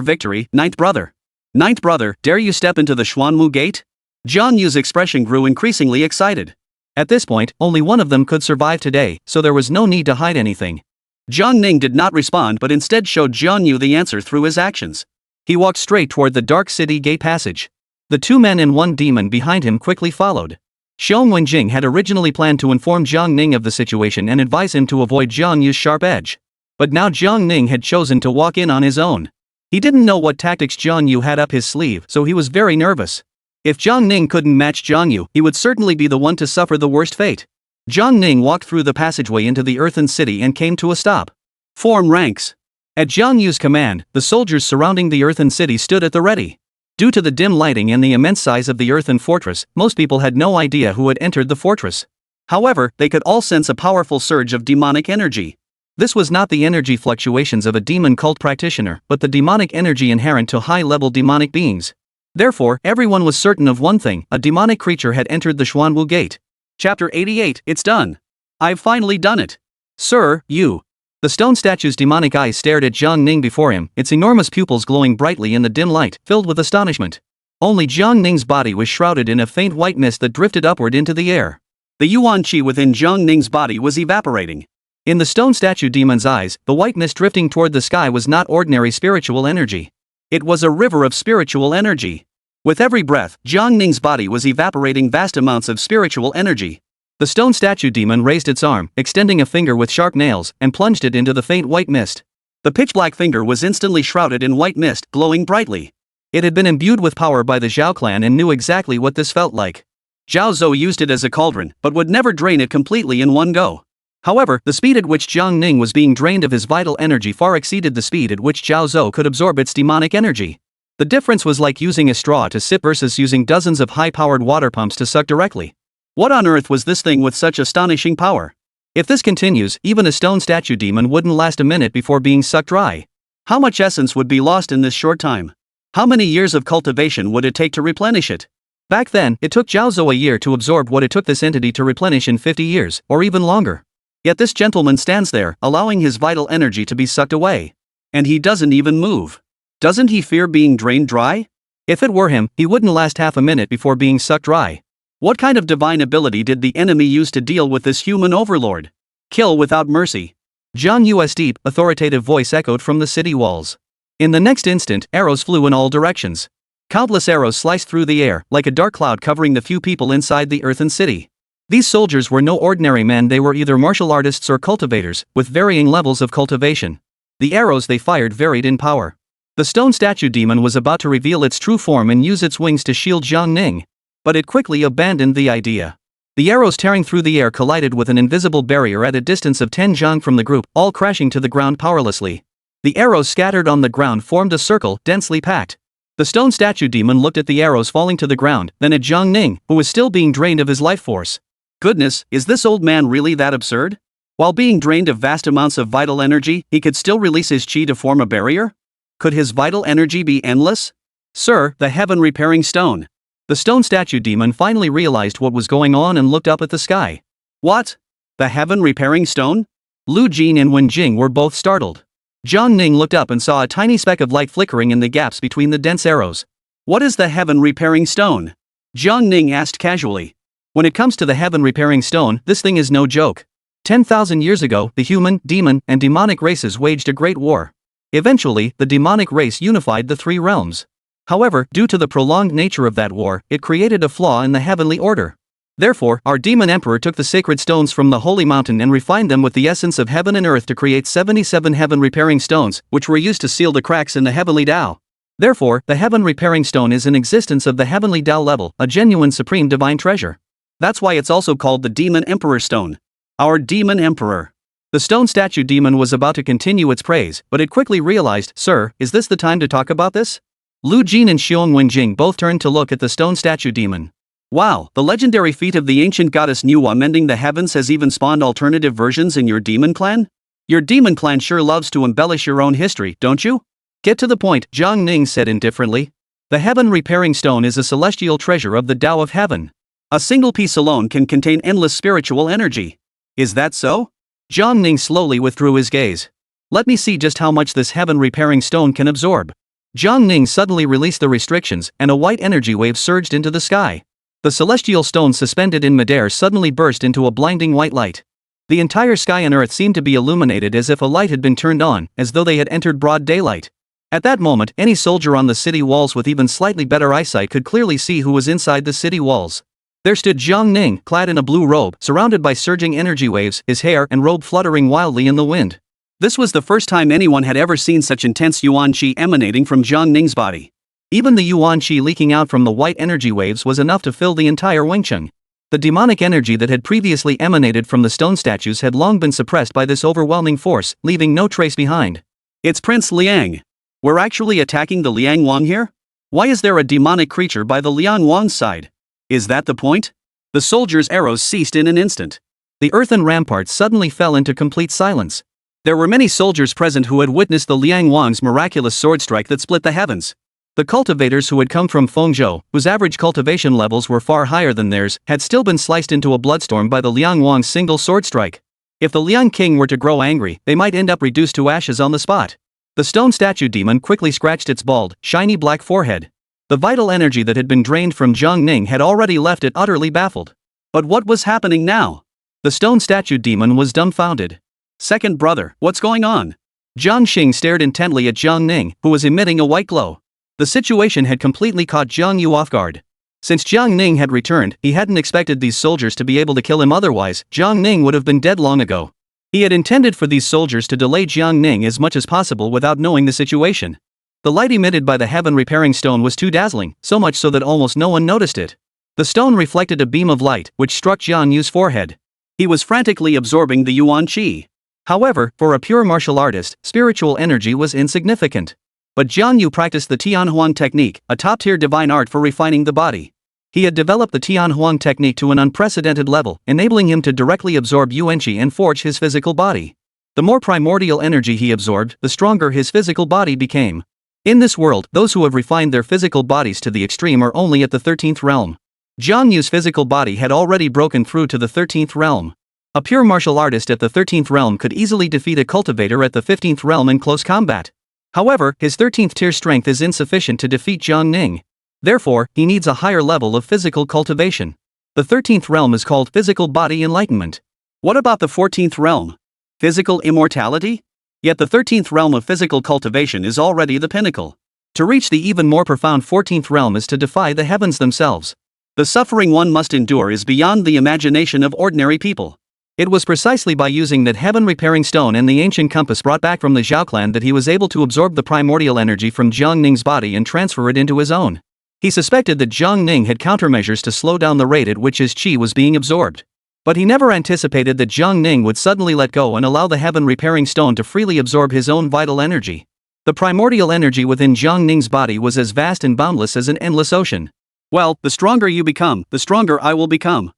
A: victory, ninth brother. Ninth brother, dare you step into the Xuanwu Gate? Jiang Yu's expression grew increasingly excited. At this point, only one of them could survive today, so there was no need to hide anything. Jiang Ning did not respond but instead showed Jiang Yu the answer through his actions. He walked straight toward the dark city gate passage. The two men and one demon behind him quickly followed. Xiong Wenjing had originally planned to inform Jiang Ning of the situation and advise him to avoid Jiang Yu's sharp edge. But now Jiang Ning had chosen to walk in on his own. He didn't know what tactics Jiang Yu had up his sleeve, so he was very nervous. If Jiang Ning couldn't match Jiang Yu, he would certainly be the one to suffer the worst fate. Jiang Ning walked through the passageway into the earthen city and came to a stop. Form ranks. At Jiang Yu's command, the soldiers surrounding the earthen city stood at the ready. Due to the dim lighting and the immense size of the earthen fortress, most people had no idea who had entered the fortress. However, they could all sense a powerful surge of demonic energy. This was not the energy fluctuations of a demon cult practitioner, but the demonic energy inherent to high-level demonic beings. Therefore, everyone was certain of one thing: a demonic creature had entered the Xuanwu Gate. Chapter 88, it's done. I've finally done it. Sir, you. The stone statue's demonic eyes stared at Jiang Ning before him, its enormous pupils glowing brightly in the dim light, filled with astonishment. Only Jiang Ning's body was shrouded in a faint white mist that drifted upward into the air. The yuan qi within Jiang Ning's body was evaporating. In the stone statue demon's eyes, the white mist drifting toward the sky was not ordinary spiritual energy. It was a river of spiritual energy. With every breath, Jiang Ning's body was evaporating vast amounts of spiritual energy. The stone statue demon raised its arm, extending a finger with sharp nails, and plunged it into the faint white mist. The pitch-black finger was instantly shrouded in white mist, glowing brightly. It had been imbued with power by the Zhao clan and knew exactly what this felt like. Zhao Zhou used it as a cauldron, but would never drain it completely in one go. However, the speed at which Jiang Ning was being drained of his vital energy far exceeded the speed at which Zhao Zhou could absorb its demonic energy. The difference was like using a straw to sip versus using dozens of high-powered water pumps to suck directly. What on earth was this thing with such astonishing power? If this continues, even a stone statue demon wouldn't last a minute before being sucked dry. How much essence would be lost in this short time? How many years of cultivation would it take to replenish it? Back then, it took Zhao Zhou a year to absorb what it took this entity to replenish in 50 years, or even longer. Yet this gentleman stands there, allowing his vital energy to be sucked away. And he doesn't even move. Doesn't he fear being drained dry? If it were him, he wouldn't last half a minute before being sucked dry. What kind of divine ability did the enemy use to deal with this human overlord? Kill without mercy. Jiang Yu's deep, authoritative voice echoed from the city walls. In the next instant, arrows flew in all directions. Countless arrows sliced through the air, like a dark cloud covering the few people inside the earthen city. These soldiers were no ordinary men, they were either martial artists or cultivators, with varying levels of cultivation. The arrows they fired varied in power. The stone statue demon was about to reveal its true form and use its wings to shield Jiang Ning. But it quickly abandoned the idea. The arrows tearing through the air collided with an invisible barrier at a distance of 10 zhang from the group, all crashing to the ground powerlessly. The arrows scattered on the ground formed a circle, densely packed. The stone statue demon looked at the arrows falling to the ground, then at Jiang Ning, who was still being drained of his life force. Goodness, is this old man really that absurd? While being drained of vast amounts of vital energy, he could still release his qi to form a barrier? Could his vital energy be endless? Sir, the heaven-repairing stone. The stone statue demon finally realized what was going on and looked up at the sky. What? The heaven-repairing stone? Lu Jin and Wen Jing were both startled. Jiang Ning looked up and saw a tiny speck of light flickering in the gaps between the dense arrows. What is the heaven-repairing stone? Jiang Ning asked casually. When it comes to the heaven-repairing stone, this thing is no joke. 10,000 years ago, the human, demon, and demonic races waged a great war. Eventually, the demonic race unified the three realms. However, due to the prolonged nature of that war, it created a flaw in the heavenly order. Therefore, our demon emperor took the sacred stones from the holy mountain and refined them with the essence of heaven and earth to create 77 heaven-repairing stones, which were used to seal the cracks in the heavenly Tao. Therefore, the heaven-repairing stone is an existence of the heavenly Tao level, a genuine supreme divine treasure. That's why it's also called the demon emperor stone. Our demon emperor. The stone statue demon was about to continue its praise, but it quickly realized, "Sir, is this the time to talk about this?" Lu Jin and Xiong Wenjing both turned to look at the stone statue demon. Wow, the legendary feat of the ancient goddess Nuwa mending the heavens has even spawned alternative versions in your demon clan? Your demon clan sure loves to embellish your own history, don't you? Get to the point, Zhang Ning said indifferently. The heaven repairing stone is a celestial treasure of the Tao of heaven. A single piece alone can contain endless spiritual energy. Is that so? Zhang Ning slowly withdrew his gaze. Let me see just how much this heaven repairing stone can absorb. Zhang Ning suddenly released the restrictions, and a white energy wave surged into the sky. The celestial stone suspended in midair suddenly burst into a blinding white light. The entire sky and earth seemed to be illuminated as if a light had been turned on, as though they had entered broad daylight. At that moment, any soldier on the city walls with even slightly better eyesight could clearly see who was inside the city walls. There stood Zhang Ning, clad in a blue robe, surrounded by surging energy waves, his hair and robe fluttering wildly in the wind. This was the first time anyone had ever seen such intense yuan qi emanating from Zhang Ning's body. Even the yuan qi leaking out from the white energy waves was enough to fill the entire Wengcheng. The demonic energy that had previously emanated from the stone statues had long been suppressed by this overwhelming force, leaving no trace behind. It's Prince Liang. We're actually attacking the Liang Wang here? Why is there a demonic creature by the Liang Wang's side? Is that the point? The soldiers' arrows ceased in an instant. The earthen ramparts suddenly fell into complete silence. There were many soldiers present who had witnessed the Liang Wang's miraculous sword strike that split the heavens. The cultivators who had come from Fengzhou, whose average cultivation levels were far higher than theirs, had still been sliced into a bloodstorm by the Liang Wang's single sword strike. If the Liang King were to grow angry, they might end up reduced to ashes on the spot. The stone statue demon quickly scratched its bald, shiny black forehead. The vital energy that had been drained from Zhang Ning had already left it utterly baffled. But what was happening now? The stone statue demon was dumbfounded. Second brother, what's going on? Zhang Xing stared intently at Zhang Ning, who was emitting a white glow. The situation had completely caught Zhang Yu off guard. Since Zhang Ning had returned, he hadn't expected these soldiers to be able to kill him, otherwise, Zhang Ning would have been dead long ago. He had intended for these soldiers to delay Zhang Ning as much as possible without knowing the situation. The light emitted by the heaven repairing stone was too dazzling, so much so that almost no one noticed it. The stone reflected a beam of light, which struck Zhang Yu's forehead. He was frantically absorbing the yuan qi. However, for a pure martial artist, spiritual energy was insignificant. But Zhang Yu practiced the Tianhuang technique, a top-tier divine art for refining the body. He had developed the Tianhuang technique to an unprecedented level, enabling him to directly absorb yuan qi and forge his physical body. The more primordial energy he absorbed, the stronger his physical body became. In this world, those who have refined their physical bodies to the extreme are only at the 13th realm. Zhang Yu's physical body had already broken through to the 13th realm. A pure martial artist at the 13th realm could easily defeat a cultivator at the 15th realm in close combat. However, his 13th tier strength is insufficient to defeat Zhang Ning. Therefore, he needs a higher level of physical cultivation. The 13th realm is called physical body enlightenment. What about the 14th realm? Physical immortality? Yet the 13th realm of physical cultivation is already the pinnacle. To reach the even more profound 14th realm is to defy the heavens themselves. The suffering one must endure is beyond the imagination of ordinary people. It was precisely by using that heaven-repairing stone and the ancient compass brought back from the Zhao clan that he was able to absorb the primordial energy from Zhang Ning's body and transfer it into his own. He suspected that Zhang Ning had countermeasures to slow down the rate at which his qi was being absorbed. But he never anticipated that Zhang Ning would suddenly let go and allow the heaven-repairing stone to freely absorb his own vital energy. The primordial energy within Zhang Ning's body was as vast and boundless as an endless ocean. Well, the stronger you become, the stronger I will become.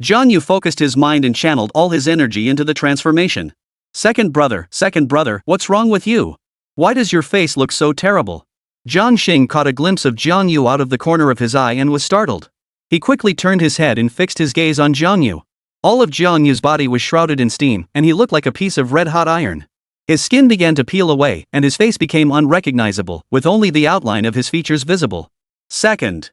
A: Zhang Yu focused his mind and channeled all his energy into the transformation. Second brother, what's wrong with you? Why does your face look so terrible? Zhang Xing caught a glimpse of Zhang Yu out of the corner of his eye and was startled. He quickly turned his head and fixed his gaze on Zhang Yu. All of Zhang Yu's body was shrouded in steam, and he looked like a piece of red-hot iron. His skin began to peel away, and his face became unrecognizable, with only the outline of his features visible. Second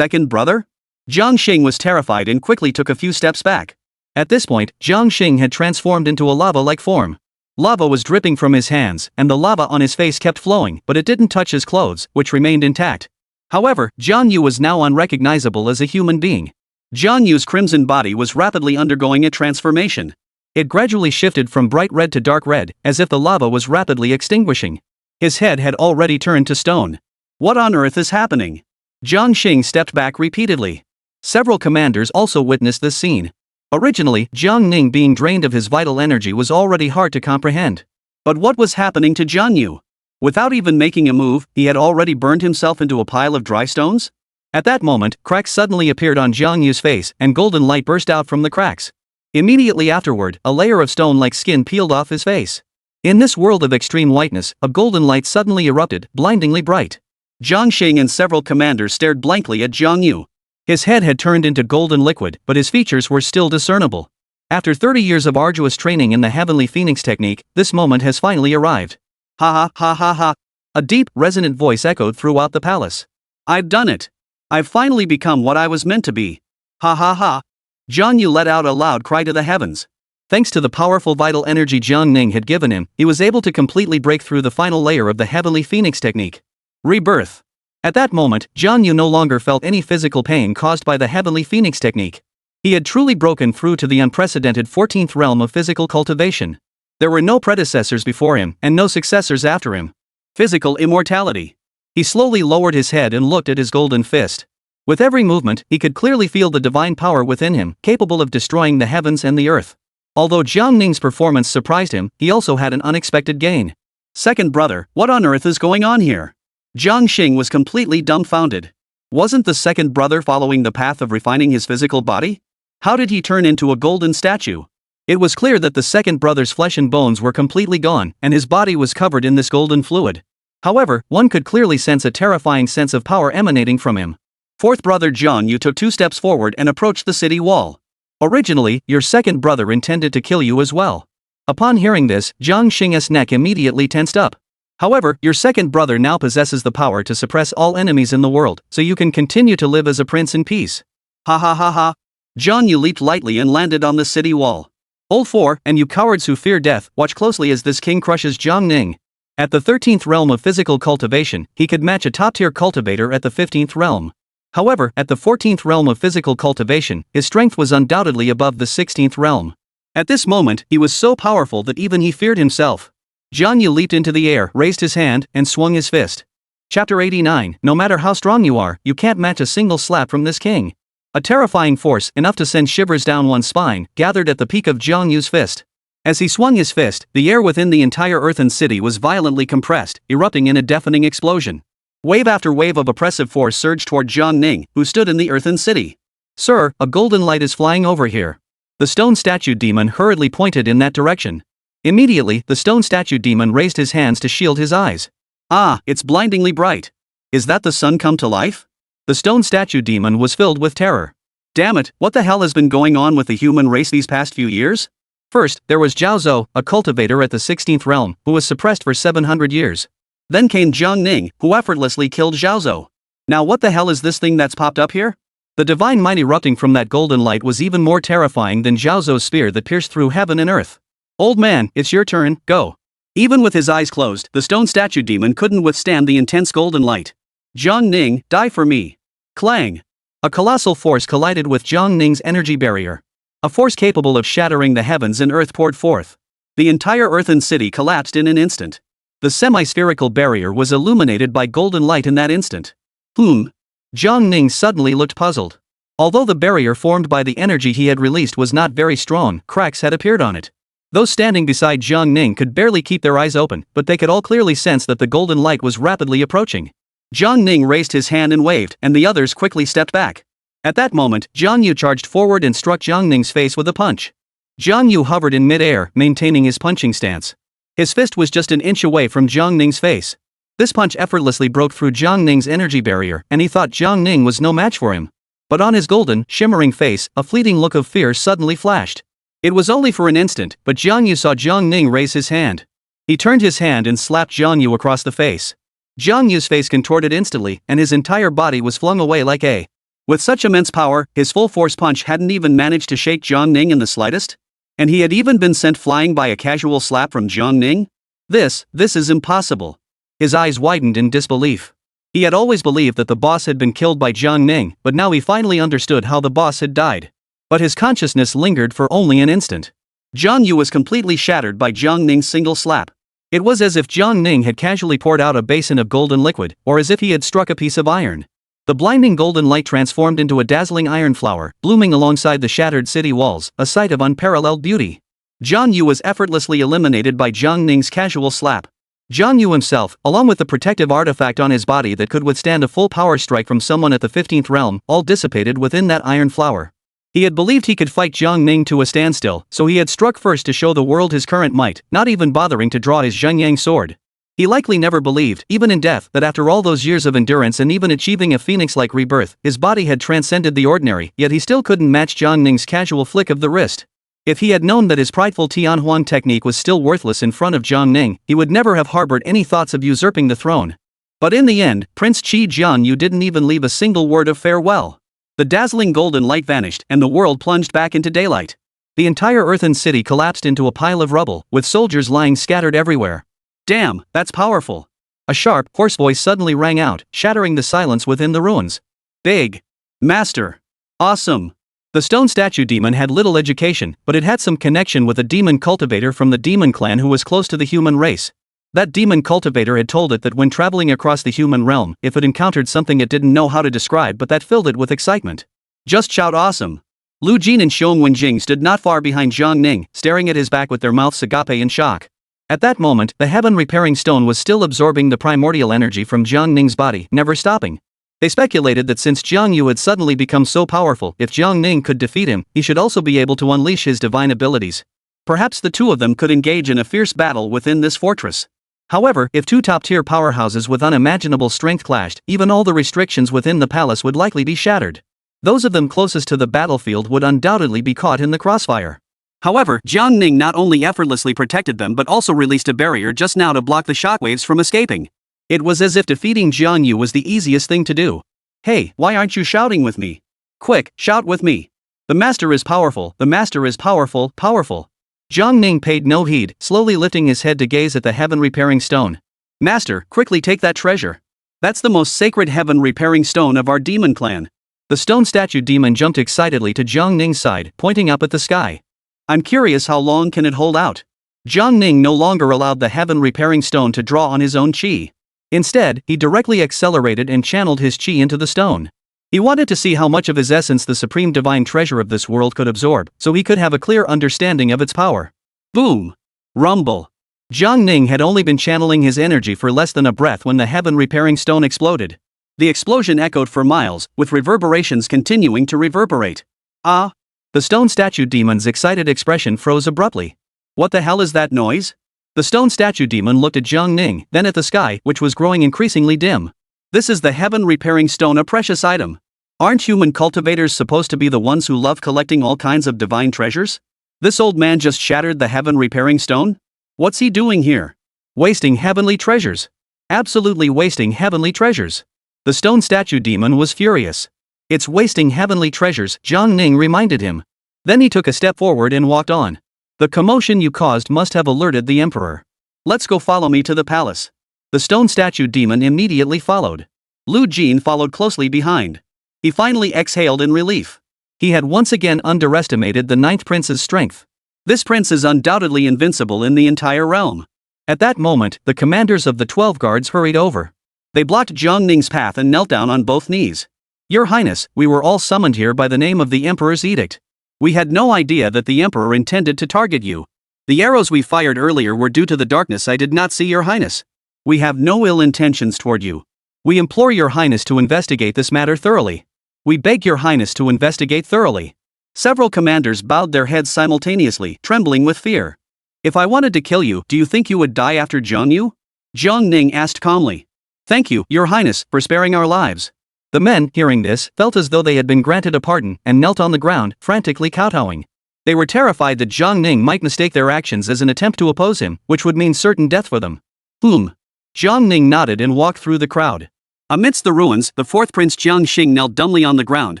A: brother? Zhang Xing was terrified and quickly took a few steps back. At this point, Zhang Xing had transformed into a lava-like form. Lava was dripping from his hands, and the lava on his face kept flowing, but it didn't touch his clothes, which remained intact. However, Zhang Yu was now unrecognizable as a human being. Zhang Yu's crimson body was rapidly undergoing a transformation. It gradually shifted from bright red to dark red, as if the lava was rapidly extinguishing. His head had already turned to stone. What on earth is happening? Zhang Xing stepped back repeatedly. Several commanders also witnessed this scene. Originally, Jiang Ning being drained of his vital energy was already hard to comprehend. But what was happening to Jiang Yu? Without even making a move, he had already burned himself into a pile of dry stones? At that moment, cracks suddenly appeared on Jiang Yu's face and golden light burst out from the cracks. Immediately afterward, a layer of stone-like skin peeled off his face. In this world of extreme whiteness, a golden light suddenly erupted, blindingly bright. Jiang Xing and several commanders stared blankly at Jiang Yu. His head had turned into golden liquid, but his features were still discernible. After 30 years of arduous training in the Heavenly Phoenix technique, this moment has finally arrived. Ha ha ha ha ha. A deep, resonant voice echoed throughout the palace. I've done it. I've finally become what I was meant to be. Ha ha ha. Jiang Yu let out a loud cry to the heavens. Thanks to the powerful vital energy Jiang Ning had given him, he was able to completely break through the final layer of the Heavenly Phoenix technique. Rebirth. At that moment, Jiang Yu no longer felt any physical pain caused by the Heavenly Phoenix technique. He had truly broken through to the unprecedented 14th realm of physical cultivation. There were no predecessors before him and no successors after him. Physical immortality. He slowly lowered his head and looked at his golden fist. With every movement, he could clearly feel the divine power within him, capable of destroying the heavens and the earth. Although Jiang Ning's performance surprised him, he also had an unexpected gain. Second brother, what on earth is going on here? Jiang Xing was completely dumbfounded. Wasn't the second brother following the path of refining his physical body? How did he turn into a golden statue? It was clear that the second brother's flesh and bones were completely gone, and his body was covered in this golden fluid. However, one could clearly sense a terrifying sense of power emanating from him. Fourth brother Jiang Yu took 2 steps forward and approached the city wall. Originally, your second brother intended to kill you as well. Upon hearing this, Jiang Xing's neck immediately tensed up. However, your second brother now possesses the power to suppress all enemies in the world, so you can continue to live as a prince in peace. Ha ha ha ha. Jiang Yu leaped lightly and landed on the city wall. Old 4, and you cowards who fear death, watch closely as this king crushes Jiang Ning. At the 13th realm of physical cultivation, he could match a top-tier cultivator at the 15th realm. However, at the 14th realm of physical cultivation, his strength was undoubtedly above the 16th realm. At this moment, he was so powerful that even he feared himself. Jiang Yu leaped into the air, raised his hand, and swung his fist. Chapter 89. No matter how strong you are, you can't match a single slap from this king. A terrifying force, enough to send shivers down one's spine, gathered at the peak of Jiang Yu's fist. As he swung his fist, the air within the entire earthen city was violently compressed, erupting in a deafening explosion. Wave after wave of oppressive force surged toward Jiang Ning, who stood in the earthen city. Sir, a golden light is flying over here. The stone statue demon hurriedly pointed in that direction. Immediately, the stone statue demon raised his hands to shield his eyes. Ah, it's blindingly bright. Is that the sun come to life? The stone statue demon was filled with terror. Damn it, what the hell has been going on with the human race these past few years? First, there was Zhao Zhou, a cultivator at the 16th realm, who was suppressed for 700 years. Then came Jiang Ning, who effortlessly killed Zhao Zhou. Now what the hell is this thing that's popped up here? The divine might erupting from that golden light was even more terrifying than Zhao Zhou's spear that pierced through heaven and earth. Old man, it's your turn, go. Even with his eyes closed, the stone statue demon couldn't withstand the intense golden light. Jiang Ning, die for me. Clang. A colossal force collided with Jiang Ning's energy barrier. A force capable of shattering the heavens and earth poured forth. The entire earthen city collapsed in an instant. The semi-spherical barrier was illuminated by golden light in that instant. Jiang Ning suddenly looked puzzled. Although the barrier formed by the energy he had released was not very strong, cracks had appeared on it. Those standing beside Jiang Ning could barely keep their eyes open, but they could all clearly sense that the golden light was rapidly approaching. Jiang Ning raised his hand and waved, and the others quickly stepped back. At that moment, Jiang Yu charged forward and struck Jiang Ning's face with a punch. Jiang Yu hovered in mid-air, maintaining his punching stance. His fist was just an inch away from Jiang Ning's face. This punch effortlessly broke through Jiang Ning's energy barrier, and he thought Jiang Ning was no match for him. But on his golden, shimmering face, a fleeting look of fear suddenly flashed. It was only for an instant, but Jiang Yu saw Jiang Ning raise his hand. He turned his hand and slapped Jiang Yu across the face. Jiang Yu's face contorted instantly, and his entire body was flung away like a. With such immense power, his full-force punch hadn't even managed to shake Jiang Ning in the slightest? And he had even been sent flying by a casual slap from Jiang Ning? This is impossible. His eyes widened in disbelief. He had always believed that the boss had been killed by Jiang Ning, but now he finally understood how the boss had died. But his consciousness lingered for only an instant. Jiang Yu was completely shattered by Jiang Ning's single slap. It was as if Jiang Ning had casually poured out a basin of golden liquid, or as if he had struck a piece of iron. The blinding golden light transformed into a dazzling iron flower, blooming alongside the shattered city walls, a sight of unparalleled beauty. Jiang Yu was effortlessly eliminated by Jiang Ning's casual slap. Jiang Yu himself, along with the protective artifact on his body that could withstand a full power strike from someone at the 15th realm, all dissipated within that iron flower. He had believed he could fight Jiang Ning to a standstill, so he had struck first to show the world his current might, not even bothering to draw his Zhengyang sword. He likely never believed, even in death, that after all those years of endurance and even achieving a phoenix-like rebirth, his body had transcended the ordinary, yet he still couldn't match Jiang Ning's casual flick of the wrist. If he had known that his prideful Tianhuan technique was still worthless in front of Jiang Ning, he would never have harbored any thoughts of usurping the throne. But in the end, Prince Qi Jianyu didn't even leave a single word of farewell. The dazzling golden light vanished, and the world plunged back into daylight. The entire earthen city collapsed into a pile of rubble, with soldiers lying scattered everywhere. Damn, that's powerful. A sharp, hoarse voice suddenly rang out, shattering the silence within the ruins. Big. Master. Awesome. The stone statue demon had little education, but it had some connection with a demon cultivator from the demon clan who was close to the human race. That demon cultivator had told it that when traveling across the human realm, if it encountered something it didn't know how to describe but that filled it with excitement. Just shout awesome. Lu Jin and Xiong Wenjing stood not far behind Jiang Ning, staring at his back with their mouths agape in shock. At that moment, the heaven-repairing stone was still absorbing the primordial energy from Jiang Ning's body, never stopping. They speculated that since Jiang Yu had suddenly become so powerful, if Jiang Ning could defeat him, he should also be able to unleash his divine abilities. Perhaps the two of them could engage in a fierce battle within this fortress. However, if two top-tier powerhouses with unimaginable strength clashed, even all the restrictions within the palace would likely be shattered. Those of them closest to the battlefield would undoubtedly be caught in the crossfire. However, Jiang Ning not only effortlessly protected them but also released a barrier just now to block the shockwaves from escaping. It was as if defeating Jiang Yu was the easiest thing to do. Hey, why aren't you shouting with me? Quick, shout with me. The master is powerful, the master is powerful, powerful. Jiang Ning paid no heed, slowly lifting his head to gaze at the heaven-repairing stone. Master, quickly take that treasure. That's the most sacred heaven-repairing stone of our demon clan. The stone statue demon jumped excitedly to Jiang Ning's side, pointing up at the sky. I'm curious how long can it hold out? Jiang Ning no longer allowed the heaven-repairing stone to draw on his own qi. Instead, he directly accelerated and channeled his qi into the stone. He wanted to see how much of his essence the supreme divine treasure of this world could absorb, so he could have a clear understanding of its power. Boom! Rumble! Jiang Ning had only been channeling his energy for less than a breath when the heaven-repairing stone exploded. The explosion echoed for miles, with reverberations continuing to reverberate. Ah! The stone statue demon's excited expression froze abruptly. What the hell is that noise? The stone statue demon looked at Jiang Ning, then at the sky, which was growing increasingly dim. This is the heaven-repairing stone, a precious item. Aren't human cultivators supposed to be the ones who love collecting all kinds of divine treasures? This old man just shattered the heaven-repairing stone? What's he doing here? Wasting heavenly treasures. Absolutely wasting heavenly treasures. The stone statue demon was furious. It's wasting heavenly treasures, Jiang Ning reminded him. Then he took a step forward and walked on. The commotion you caused must have alerted the emperor. Let's go, follow me to the palace. The stone statue demon immediately followed. Lu Jin followed closely behind. He finally exhaled in relief. He had once again underestimated the ninth prince's strength. This prince is undoubtedly invincible in the entire realm. At that moment, the commanders of the 12 guards hurried over. They blocked Jiang Ning's path and knelt down on both knees. Your Highness, we were all summoned here by the name of the Emperor's edict. We had no idea that the Emperor intended to target you. The arrows we fired earlier were due to the darkness. I did not see, Your Highness. We have no ill intentions toward you. We implore Your Highness to investigate this matter thoroughly. We beg Your Highness to investigate thoroughly. Several commanders bowed their heads simultaneously, trembling with fear. If I wanted to kill you, do you think you would die after Jiang Yu? Jiang Ning asked calmly. Thank you, Your Highness, for sparing our lives. The men, hearing this, felt as though they had been granted a pardon and knelt on the ground, frantically kowtowing. They were terrified that Jiang Ning might mistake their actions as an attempt to oppose him, which would mean certain death for them. Jiang Ning nodded and walked through the crowd. Amidst the ruins, the fourth prince Jiang Xing knelt dumbly on the ground,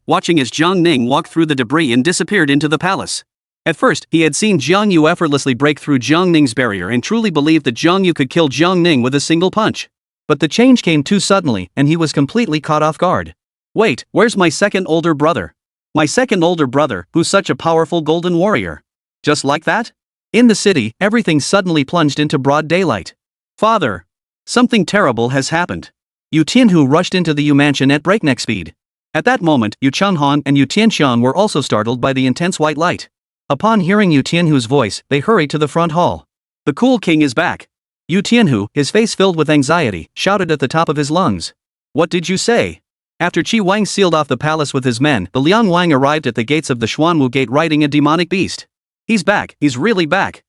A: watching as Jiang Ning walked through the debris and disappeared into the palace. At first, he had seen Jiang Yu effortlessly break through Jiang Ning's barrier and truly believed that Jiang Yu could kill Jiang Ning with a single punch. But the change came too suddenly, and he was completely caught off guard. Wait, where's my second older brother? My second older brother, who's such a powerful golden warrior. Just like that? In the city, everything suddenly plunged into broad daylight. Father! Something terrible has happened. Yu Tianhu rushed into the Yu mansion at breakneck speed. At that moment, Yu Changhan and Yu Tianxiang were also startled by the intense white light. Upon hearing Yu Tianhu's voice, they hurried to the front hall. The cool king is back. Yu Tianhu, his face filled with anxiety, shouted at the top of his lungs. What did you say? After Qi Wang sealed off the palace with his men, the Liang Wang arrived at the gates of the Xuanwu Gate riding a demonic beast. He's back, he's really back.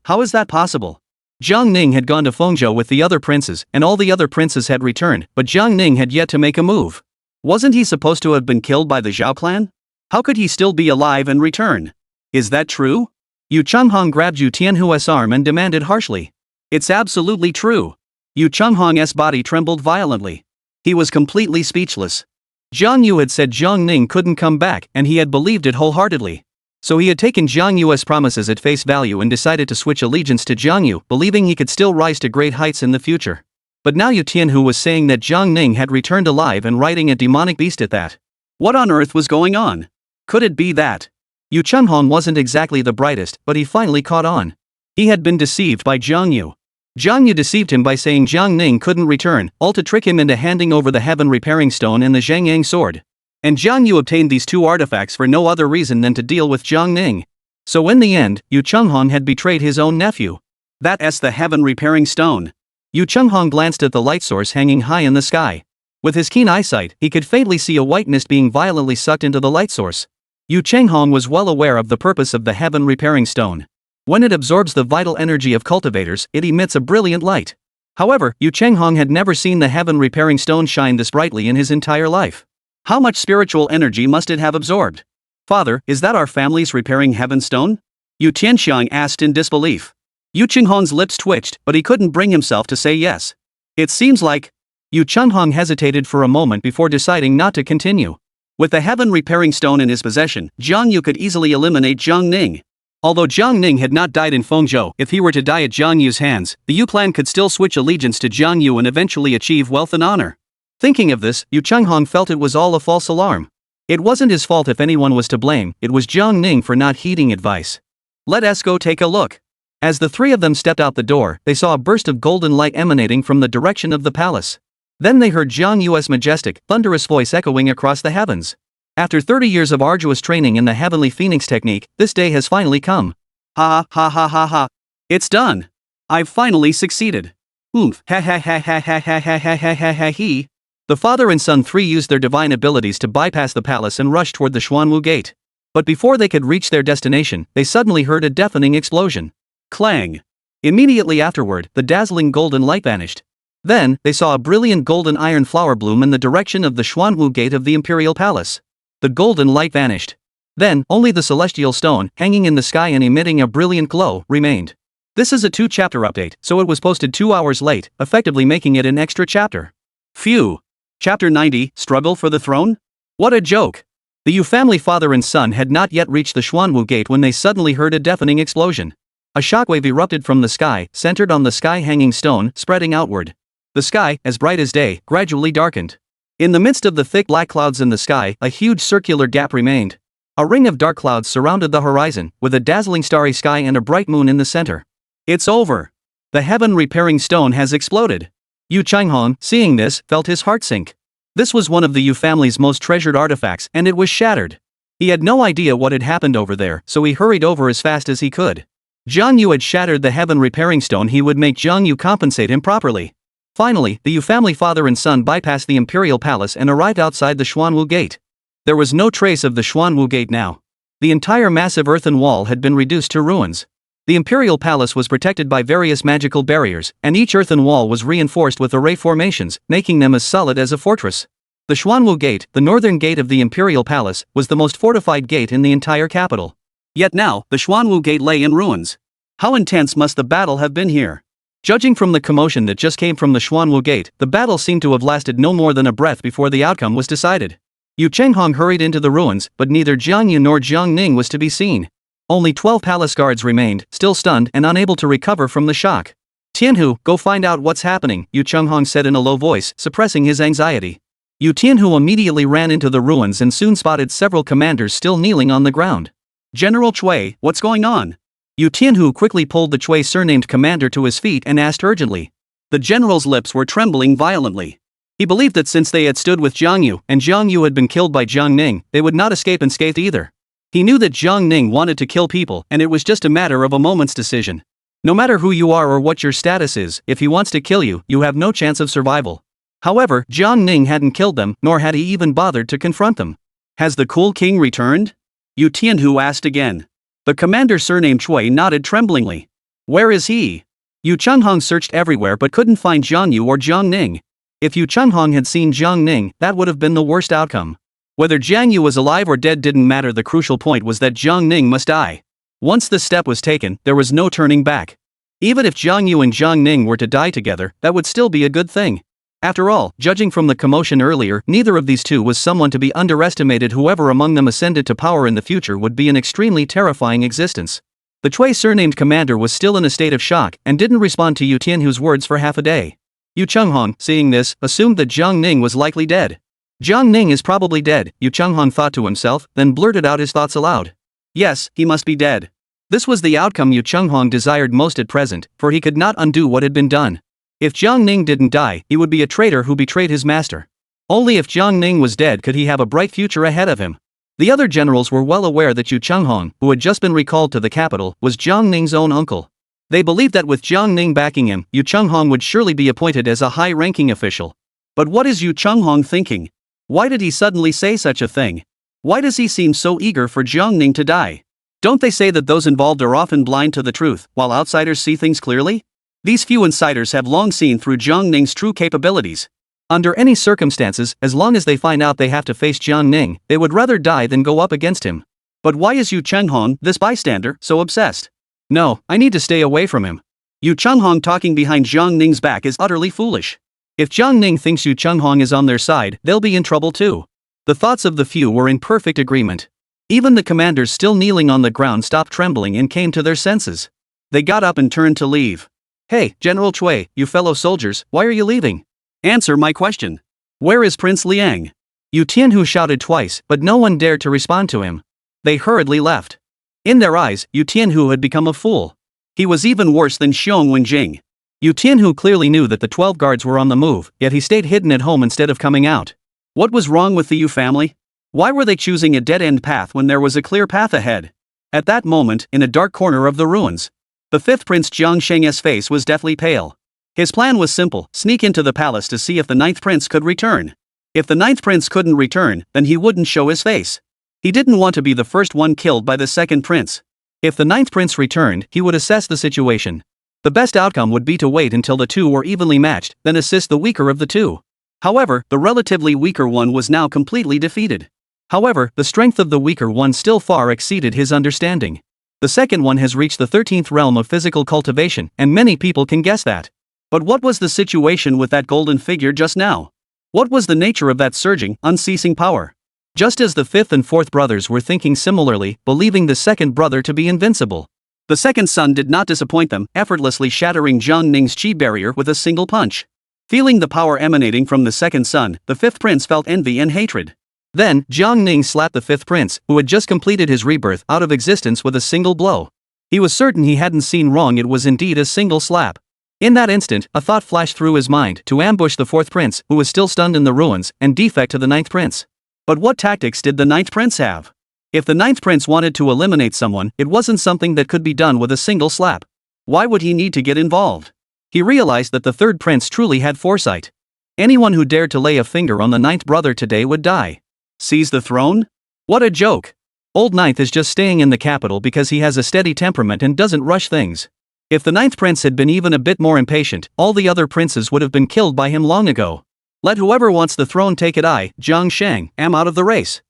A: How is that possible? Jiang Ning had gone to Fengzhou with the other princes, and all the other princes had returned, but Jiang Ning had yet to make a move. Wasn't he supposed to have been killed by the Zhao clan? How could he still be alive and return? Is that true? Yu Changhong grabbed Yu Tianhu's arm and demanded harshly. It's absolutely true. Yu Changhong's body trembled violently. He was completely speechless. Jiang Yu had said Jiang Ning couldn't come back, and he had believed it wholeheartedly. So he had taken Jiang Yu's promises at face value and decided to switch allegiance to Jiang Yu, believing he could still rise to great heights in the future. But now Yu Tianhu was saying that Jiang Ning had returned alive and riding a demonic beast at that. What on earth was going on? Could it be that? Yu Changhong wasn't exactly the brightest, but he finally caught on. He had been deceived by Jiang Yu. Jiang Yu deceived him by saying Jiang Ning couldn't return, all to trick him into handing over the heaven repairing stone and the Zhengyang sword. And Jiang Yu obtained these two artifacts for no other reason than to deal with Jiang Ning. So in the end, Yu Changhong had betrayed his own nephew. That's the heaven repairing stone. Yu Changhong glanced at the light source hanging high in the sky. With his keen eyesight, he could faintly see a white mist being violently sucked into the light source. Yu Changhong was well aware of the purpose of the heaven repairing stone. When it absorbs the vital energy of cultivators, it emits a brilliant light. However, Yu Changhong had never seen the heaven repairing stone shine this brightly in his entire life. How much spiritual energy must it have absorbed? Father, is that our family's repairing heaven stone? Yu Tianxiang asked in disbelief. Yu Changhong's lips twitched, but he couldn't bring himself to say yes. It seems like... Yu Changhong hesitated for a moment before deciding not to continue. With the heaven repairing stone in his possession, Jiang Yu could easily eliminate Jiang Ning. Although Jiang Ning had not died in Fengzhou, if he were to die at Jiang Yu's hands, the Yu clan could still switch allegiance to Jiang Yu and eventually achieve wealth and honor. Thinking of this, Yu Changhong felt it was all a false alarm. It wasn't his fault if anyone was to blame, it was Jiang Ning for not heeding advice. Let us go take a look. As the three of them stepped out the door, they saw a burst of golden light emanating from the direction of the palace. Then they heard Jiang Yu's majestic, thunderous voice echoing across the heavens. After 30 years of arduous training in the heavenly phoenix technique, this day has finally come. Ha ha ha ha ha. It's done. I've finally succeeded. Oomph. Ha ha ha ha ha ha ha ha ha ha ha he. The father and son three used their divine abilities to bypass the palace and rush toward the Xuanwu Gate. But before they could reach their destination, they suddenly heard a deafening explosion. Clang. Immediately afterward, the dazzling golden light vanished. Then, they saw a brilliant golden iron flower bloom in the direction of the Xuanwu Gate of the Imperial Palace. The golden light vanished. Then, only the celestial stone, hanging in the sky and emitting a brilliant glow, remained. This is a 2-chapter update, so it was posted 2 hours late, effectively making it an extra chapter. Phew. Chapter 90, Struggle for the Throne? What a joke. The Yu family father and son had not yet reached the Xuanwu Gate when they suddenly heard a deafening explosion. A shockwave erupted from the sky, centered on the sky-hanging stone, spreading outward. The sky, as bright as day, gradually darkened. In the midst of the thick black clouds in the sky, a huge circular gap remained. A ring of dark clouds surrounded the horizon, with a dazzling starry sky and a bright moon in the center. It's over. The heaven repairing stone has exploded. Yu Changhong, seeing this, felt his heart sink. This was one of the Yu family's most treasured artifacts, and it was shattered. He had no idea what had happened over there, so he hurried over as fast as he could. Jiang Yu had shattered the heaven repairing stone. He would make Jiang Yu compensate him properly. Finally, the Yu family father and son bypassed the Imperial Palace and arrived outside the Xuanwu Gate. There was no trace of the Xuanwu Gate now. The entire massive earthen wall had been reduced to ruins. The Imperial Palace was protected by various magical barriers, and each earthen wall was reinforced with array formations, making them as solid as a fortress. The Xuanwu Gate, the northern gate of the Imperial Palace, was the most fortified gate in the entire capital. Yet now, the Xuanwu Gate lay in ruins. How intense must the battle have been here? Judging from the commotion that just came from the Xuanwu Gate, the battle seemed to have lasted no more than a breath before the outcome was decided. Yu Changhong hurried into the ruins, but neither Jiang Yu nor Jiang Ning was to be seen. Only 12 palace guards remained, still stunned and unable to recover from the shock. Tianhu, go find out what's happening, Yu Changhong said in a low voice, suppressing his anxiety. Yu Tianhu immediately ran into the ruins and soon spotted several commanders still kneeling on the ground. General Cui, what's going on? Yu Tianhu quickly pulled the Cui surnamed commander to his feet and asked urgently. The general's lips were trembling violently. He believed that since they had stood with Jiang Yu and Jiang Yu had been killed by Jiang Ning, they would not escape unscathed either. He knew that Jiang Ning wanted to kill people and it was just a matter of a moment's decision. No matter who you are or what your status is, if he wants to kill you, you have no chance of survival. However, Jiang Ning hadn't killed them, nor had he even bothered to confront them. Has the cool king returned? Yu Tianhu asked again. The commander surnamed Chui nodded tremblingly. Where is he? Yu Chenghong searched everywhere but couldn't find Jiang Yu or Jiang Ning. If Yu Chenghong had seen Jiang Ning, that would have been the worst outcome. Whether Jiang Yu was alive or dead didn't matter, the crucial point was that Jiang Ning must die. Once the step was taken, there was no turning back. Even if Jiang Yu and Jiang Ning were to die together, that would still be a good thing. After all, judging from the commotion earlier, neither of these two was someone to be underestimated. Whoever among them ascended to power in the future would be an extremely terrifying existence. The Chui surnamed commander was still in a state of shock and didn't respond to Yu Tianhu's words for half a day. Yu Chenghong, seeing this, assumed that Jiang Ning was likely dead. Jiang Ning is probably dead, Yu Chenghong thought to himself, then blurted out his thoughts aloud. Yes, he must be dead. This was the outcome Yu Chenghong desired most at present, for he could not undo what had been done. If Jiang Ning didn't die, he would be a traitor who betrayed his master. Only if Jiang Ning was dead could he have a bright future ahead of him. The other generals were well aware that Yu Chenghong, who had just been recalled to the capital, was Jiang Ning's own uncle. They believed that with Jiang Ning backing him, Yu Chenghong would surely be appointed as a high-ranking official. But what is Yu Chenghong thinking? Why did he suddenly say such a thing? Why does he seem so eager for Jiang Ning to die? Don't they say that those involved are often blind to the truth, while outsiders see things clearly? These few insiders have long seen through Jiang Ning's true capabilities. Under any circumstances, as long as they find out they have to face Jiang Ning, they would rather die than go up against him. But why is Yu Chenghong, this bystander, so obsessed? No, I need to stay away from him. Yu Chenghong talking behind Jiang Ning's back is utterly foolish. If Jiang Ning thinks Yu Chenghong is on their side, they'll be in trouble too. The thoughts of the few were in perfect agreement. Even the commanders still kneeling on the ground stopped trembling and came to their senses. They got up and turned to leave. Hey, General Chui, you fellow soldiers, why are you leaving? Answer my question. Where is Prince Liang? Yu Tianhu shouted twice, but no one dared to respond to him. They hurriedly left. In their eyes, Yu Tianhu had become a fool. He was even worse than Xiong Wenjing. Yu Tianhu clearly knew that the 12 guards were on the move, yet he stayed hidden at home instead of coming out. What was wrong with the Yu family? Why were they choosing a dead-end path when there was a clear path ahead? At that moment, in a dark corner of the ruins, the 5th Prince Jiang Sheng's face was deathly pale. His plan was simple: sneak into the palace to see if the 9th Prince could return. If the 9th Prince couldn't return, then he wouldn't show his face. He didn't want to be the first one killed by the 2nd Prince. If the 9th Prince returned, he would assess the situation. The best outcome would be to wait until the two were evenly matched, then assist the weaker of the two. However, the relatively weaker one was now completely defeated. However, the strength of the weaker one still far exceeded his understanding. The second one has reached the 13th realm of physical cultivation, and many people can guess that. But what was the situation with that golden figure just now? What was the nature of that surging, unceasing power? Just as the 5th and 4th brothers were thinking similarly, believing the 2nd brother to be invincible, the 2nd son did not disappoint them, effortlessly shattering Jiang Ning's chi barrier with a single punch. Feeling the power emanating from the 2nd son, the 5th prince felt envy and hatred. Then, Jiang Ning slapped the 5th prince, who had just completed his rebirth, out of existence with a single blow. He was certain he hadn't seen wrong, it was indeed a single slap. In that instant, a thought flashed through his mind: to ambush the 4th prince, who was still stunned in the ruins, and defect to the 9th prince. But what tactics did the 9th prince have? If the 9th prince wanted to eliminate someone, it wasn't something that could be done with a single slap. Why would he need to get involved? He realized that the 3rd prince truly had foresight. Anyone who dared to lay a finger on the 9th brother today would die. Seize the throne? What a joke! Old 9th is just staying in the capital because he has a steady temperament and doesn't rush things. If the 9th prince had been even a bit more impatient, all the other princes would have been killed by him long ago. Let whoever wants the throne take it. I, Jiang Sheng, am out of the race.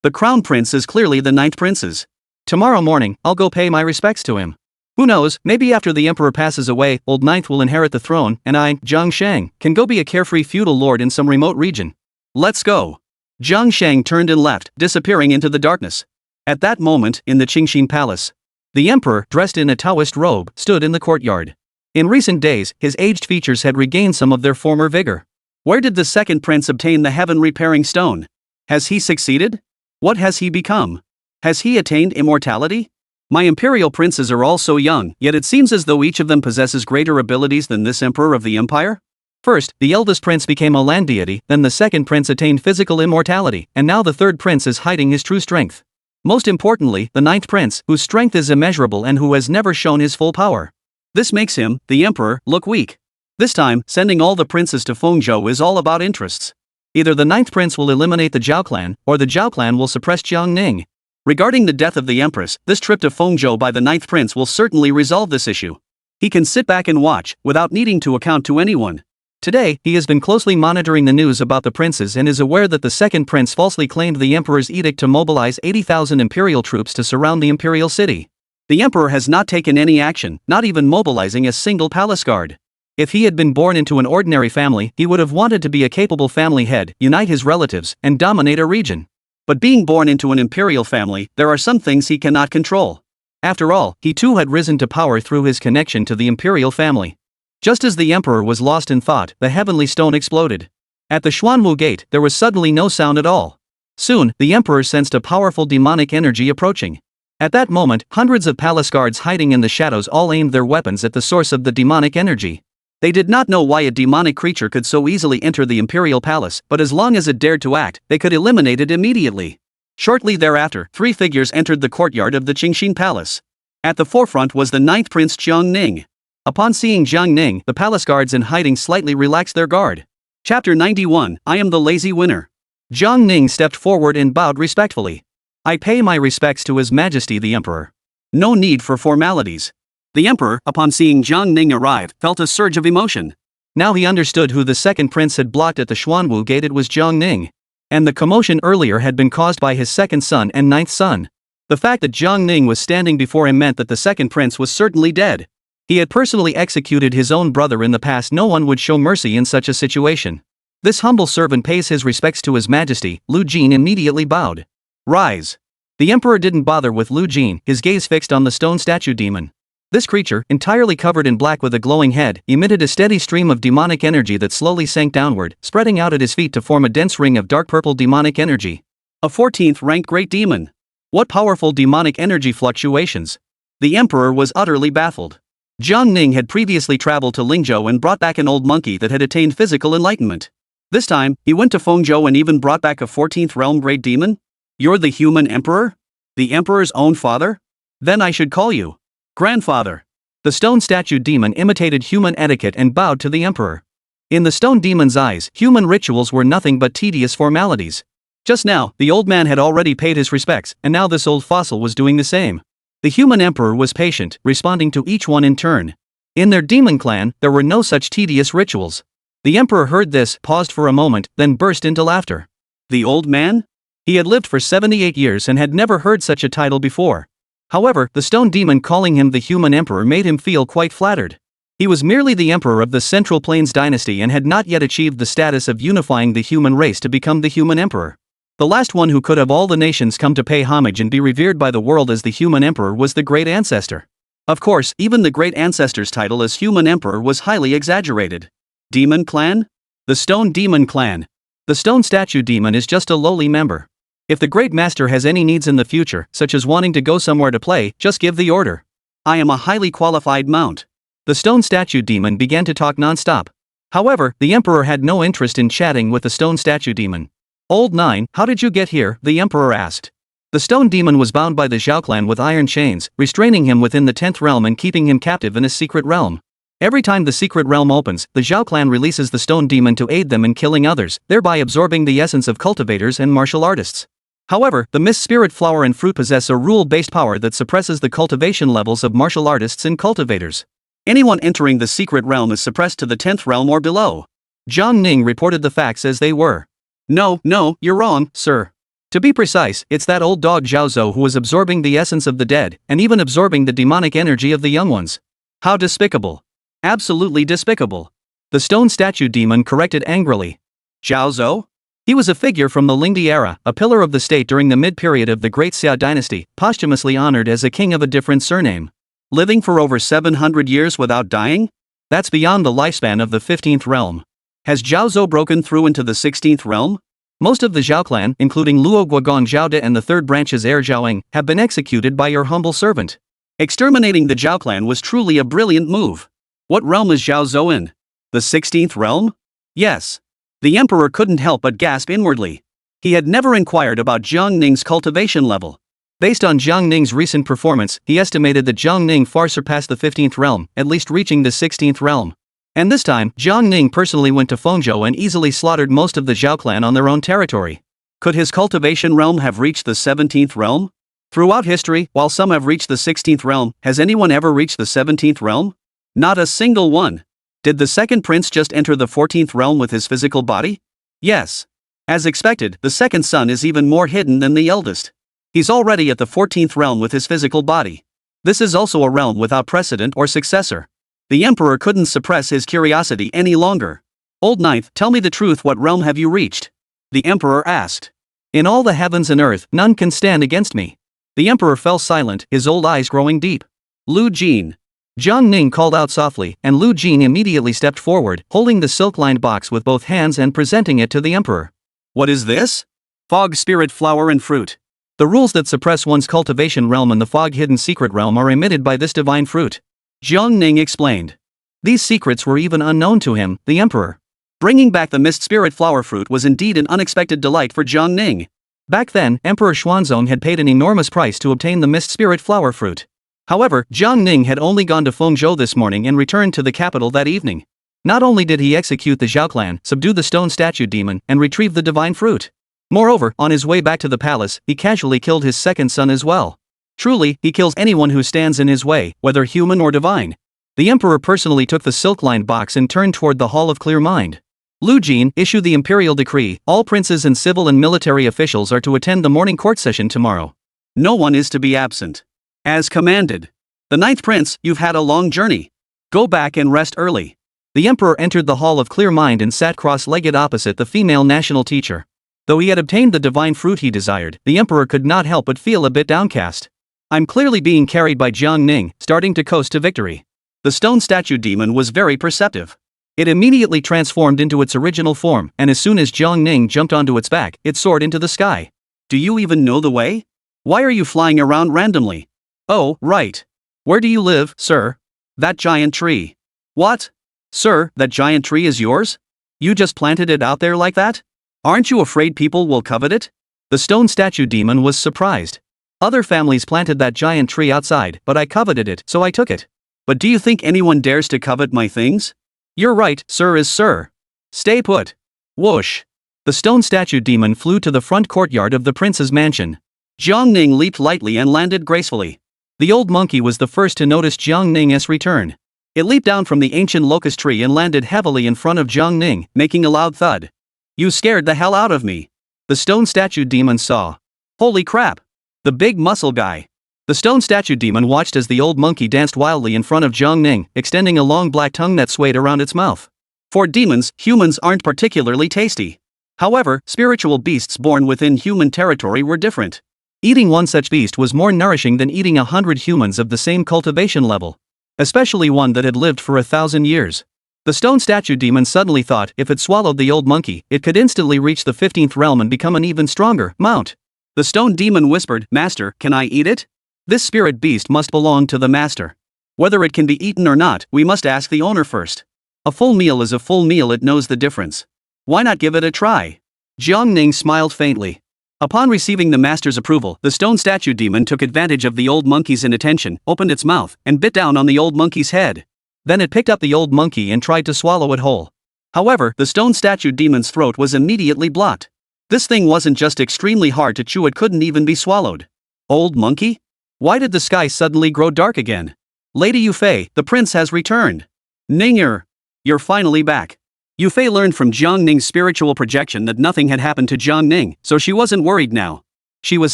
A: The crown prince is clearly the 9th prince's. Tomorrow morning, I'll go pay my respects to him. Who knows, maybe after the emperor passes away, old 9th will inherit the throne, and I, Jiang Sheng, can go be a carefree feudal lord in some remote region. Let's go. Jiang Sheng turned and left, disappearing into the darkness. At that moment, in the Qingxin Palace, the emperor, dressed in a Taoist robe, stood in the courtyard. In recent days, his aged features had regained some of their former vigor. Where did the 2nd prince obtain the heaven-repairing stone? Has he succeeded? What has he become? Has he attained immortality? My imperial princes are all so young, yet it seems as though each of them possesses greater abilities than this emperor of the empire. First, the eldest prince became a land deity, then the second prince attained physical immortality, and now the third prince is hiding his true strength. Most importantly, the ninth prince, whose strength is immeasurable and who has never shown his full power. This makes him, the emperor, look weak. This time, sending all the princes to Fengzhou is all about interests. Either the ninth prince will eliminate the Zhao clan, or the Zhao clan will suppress Jiang Ning. Regarding the death of the empress, this trip to Fengzhou by the ninth prince will certainly resolve this issue. He can sit back and watch, without needing to account to anyone. Today, he has been closely monitoring the news about the princes and is aware that the second prince falsely claimed the emperor's edict to mobilize 80,000 imperial troops to surround the imperial city. The emperor has not taken any action, not even mobilizing a single palace guard. If he had been born into an ordinary family, he would have wanted to be a capable family head, unite his relatives, and dominate a region. But being born into an imperial family, there are some things he cannot control. After all, he too had risen to power through his connection to the imperial family. Just as the emperor was lost in thought, the heavenly stone exploded. At the Xuanwu gate, there was suddenly no sound at all. Soon, the emperor sensed a powerful demonic energy approaching. At that moment, hundreds of palace guards hiding in the shadows all aimed their weapons at the source of the demonic energy. They did not know why a demonic creature could so easily enter the imperial palace, but as long as it dared to act, they could eliminate it immediately. Shortly thereafter, 3 figures entered the courtyard of the Qingxin Palace. At the forefront was the ninth prince Jiang Ning. Upon seeing Jiang Ning, the palace guards in hiding slightly relaxed their guard. Chapter 91, I am the lazy winner. Jiang Ning stepped forward and bowed respectfully. I pay my respects to His Majesty the Emperor. No need for formalities. The Emperor, upon seeing Jiang Ning arrive, felt a surge of emotion. Now he understood who the second prince had blocked at the Xuanwu gate. It was Jiang Ning. And the commotion earlier had been caused by his second son and ninth son. The fact that Jiang Ning was standing before him meant that the second prince was certainly dead. He had personally executed his own brother in the past. No one would show mercy in such a situation. This humble servant pays his respects to His Majesty. Lu Jin immediately bowed. Rise. The emperor didn't bother with Lu Jin, his gaze fixed on the stone statue demon. This creature, entirely covered in black with a glowing head, emitted a steady stream of demonic energy that slowly sank downward, spreading out at his feet to form a dense ring of dark purple demonic energy. A 14th ranked great demon. What powerful demonic energy fluctuations. The emperor was utterly baffled. Jiang Ning had previously traveled to Lingzhou and brought back an old monkey that had attained physical enlightenment. This time, he went to Fengzhou and even brought back a 14th realm great demon? You're the human emperor? The emperor's own father? Then I should call you grandfather. The stone statue demon imitated human etiquette and bowed to the emperor. In the stone demon's eyes, human rituals were nothing but tedious formalities. Just now, the old man had already paid his respects, and now this old fossil was doing the same. The human emperor was patient, responding to each one in turn. In their demon clan, there were no such tedious rituals. The emperor heard this, paused for a moment, then burst into laughter. The old man? He had lived for 78 years and had never heard such a title before. However, the stone demon calling him the human emperor made him feel quite flattered. He was merely the emperor of the Central Plains dynasty and had not yet achieved the status of unifying the human race to become the human emperor. The last one who could have all the nations come to pay homage and be revered by the world as the human emperor was the great ancestor. Of course, even the great ancestor's title as human emperor was highly exaggerated. Demon clan? The stone demon clan. The stone statue demon is just a lowly member. If the great master has any needs in the future, such as wanting to go somewhere to play, just give the order. I am a highly qualified mount. The stone statue demon began to talk non-stop. However, the emperor had no interest in chatting with the stone statue demon. Old Nine, how did you get here? The emperor asked. The stone demon was bound by the Zhao clan with iron chains, restraining him within the 10th realm and keeping him captive in a secret realm. Every time the secret realm opens, the Zhao clan releases the stone demon to aid them in killing others, thereby absorbing the essence of cultivators and martial artists. However, the mist spirit flower and fruit possess a rule-based power that suppresses the cultivation levels of martial artists and cultivators. Anyone entering the secret realm is suppressed to the 10th realm or below. Jiang Ning reported the facts as they were. No, you're wrong, sir. To be precise, it's that old dog Zhao Zhou who was absorbing the essence of the dead, and even absorbing the demonic energy of the young ones. How despicable. Absolutely despicable. The stone statue demon corrected angrily. Zhao Zhou? He was a figure from the Lingdi era, a pillar of the state during the mid-period of the Great Xia dynasty, posthumously honored as a king of a different surname. Living for over 700 years without dying? That's beyond the lifespan of the 15th realm. Has Zhao Zhou broken through into the 16th realm? Most of the Zhao clan, including Luo Guogong Zhao De and the third branch's heir Zhaoing, have been executed by your humble servant. Exterminating the Zhao clan was truly a brilliant move. What realm is Zhao Zhou in? The 16th realm? Yes. The emperor couldn't help but gasp inwardly. He had never inquired about Jiang Ning's cultivation level. Based on Jiang Ning's recent performance, he estimated that Jiang Ning far surpassed the 15th realm, at least reaching the 16th realm. And this time, Jiang Ning personally went to Fengzhou and easily slaughtered most of the Zhao clan on their own territory. Could his cultivation realm have reached the 17th realm? Throughout history, while some have reached the 16th realm, has anyone ever reached the 17th realm? Not a single one. Did the second prince just enter the 14th realm with his physical body? Yes. As expected, the second son is even more hidden than the eldest. He's already at the 14th realm with his physical body. This is also a realm without precedent or successor. The emperor couldn't suppress his curiosity any longer. Old Ninth, tell me the truth, what realm have you reached? The emperor asked. In all the heavens and earth, none can stand against me. The emperor fell silent, his old eyes growing deep. Lu Jin. Jiang Ning called out softly, and Lu Jin immediately stepped forward, holding the silk-lined box with both hands and presenting it to the emperor. What is this? Fog spirit flower and fruit. The rules that suppress one's cultivation realm and the fog-hidden secret realm are emitted by this divine fruit. Jiang Ning explained. These secrets were even unknown to him, the emperor. Bringing back the mist spirit flower fruit was indeed an unexpected delight for Jiang Ning. Back then, Emperor Xuanzong had paid an enormous price to obtain the mist spirit flower fruit. However, Jiang Ning had only gone to Fengzhou this morning and returned to the capital that evening. Not only did he execute the Zhao clan, subdue the stone statue demon, and retrieve the divine fruit. Moreover, on his way back to the palace, he casually killed his second son as well. Truly, he kills anyone who stands in his way, whether human or divine. The emperor personally took the silk-lined box and turned toward the Hall of Clear Mind. Lu Jin, issue the imperial decree, all princes and civil and military officials are to attend the morning court session tomorrow. No one is to be absent. As commanded. The 9th prince, you've had a long journey. Go back and rest early. The emperor entered the Hall of Clear Mind and sat cross-legged opposite the female national teacher. Though he had obtained the divine fruit he desired, the emperor could not help but feel a bit downcast. I'm clearly being carried by Jiang Ning, starting to coast to victory. The stone statue demon was very perceptive. It immediately transformed into its original form, and as soon as Jiang Ning jumped onto its back, it soared into the sky. Do you even know the way? Why are you flying around randomly? Oh, right. Where do you live, sir? That giant tree. What? Sir, that giant tree is yours? You just planted it out there like that? Aren't you afraid people will covet it? The stone statue demon was surprised. Other families planted that giant tree outside, but I coveted it, so I took it. But do you think anyone dares to covet my things? You're right, sir is sir. Stay put. Whoosh. The stone statue demon flew to the front courtyard of the prince's mansion. Jiang Ning leaped lightly and landed gracefully. The old monkey was the first to notice Jiang Ning's return. It leaped down from the ancient locust tree and landed heavily in front of Jiang Ning, making a loud thud. You scared the hell out of me. The stone statue demon saw. Holy crap. The big muscle guy. The stone statue demon watched as the old monkey danced wildly in front of Jiang Ning, extending a long black tongue that swayed around its mouth. For demons, humans aren't particularly tasty. However, spiritual beasts born within human territory were different. Eating one such beast was more nourishing than eating 100 humans of the same cultivation level. Especially one that had lived for 1,000 years. The stone statue demon suddenly thought if it swallowed the old monkey, it could instantly reach the 15th realm and become an even stronger mount. The stone demon whispered, Master, can I eat it? This spirit beast must belong to the master. Whether it can be eaten or not, we must ask the owner first. A full meal is a full meal, it knows the difference. Why not give it a try? Jiang Ning smiled faintly. Upon receiving the master's approval, the stone statue demon took advantage of the old monkey's inattention, opened its mouth, and bit down on the old monkey's head. Then it picked up the old monkey and tried to swallow it whole. However, the stone statue demon's throat was immediately blocked. This thing wasn't just extremely hard to chew, it couldn't even be swallowed. Old monkey? Why did the sky suddenly grow dark again? Lady Yufei, the prince has returned. Ninger. You're finally back. Yufei learned from Jiang Ning's spiritual projection that nothing had happened to Jiang Ning, so she wasn't worried now. She was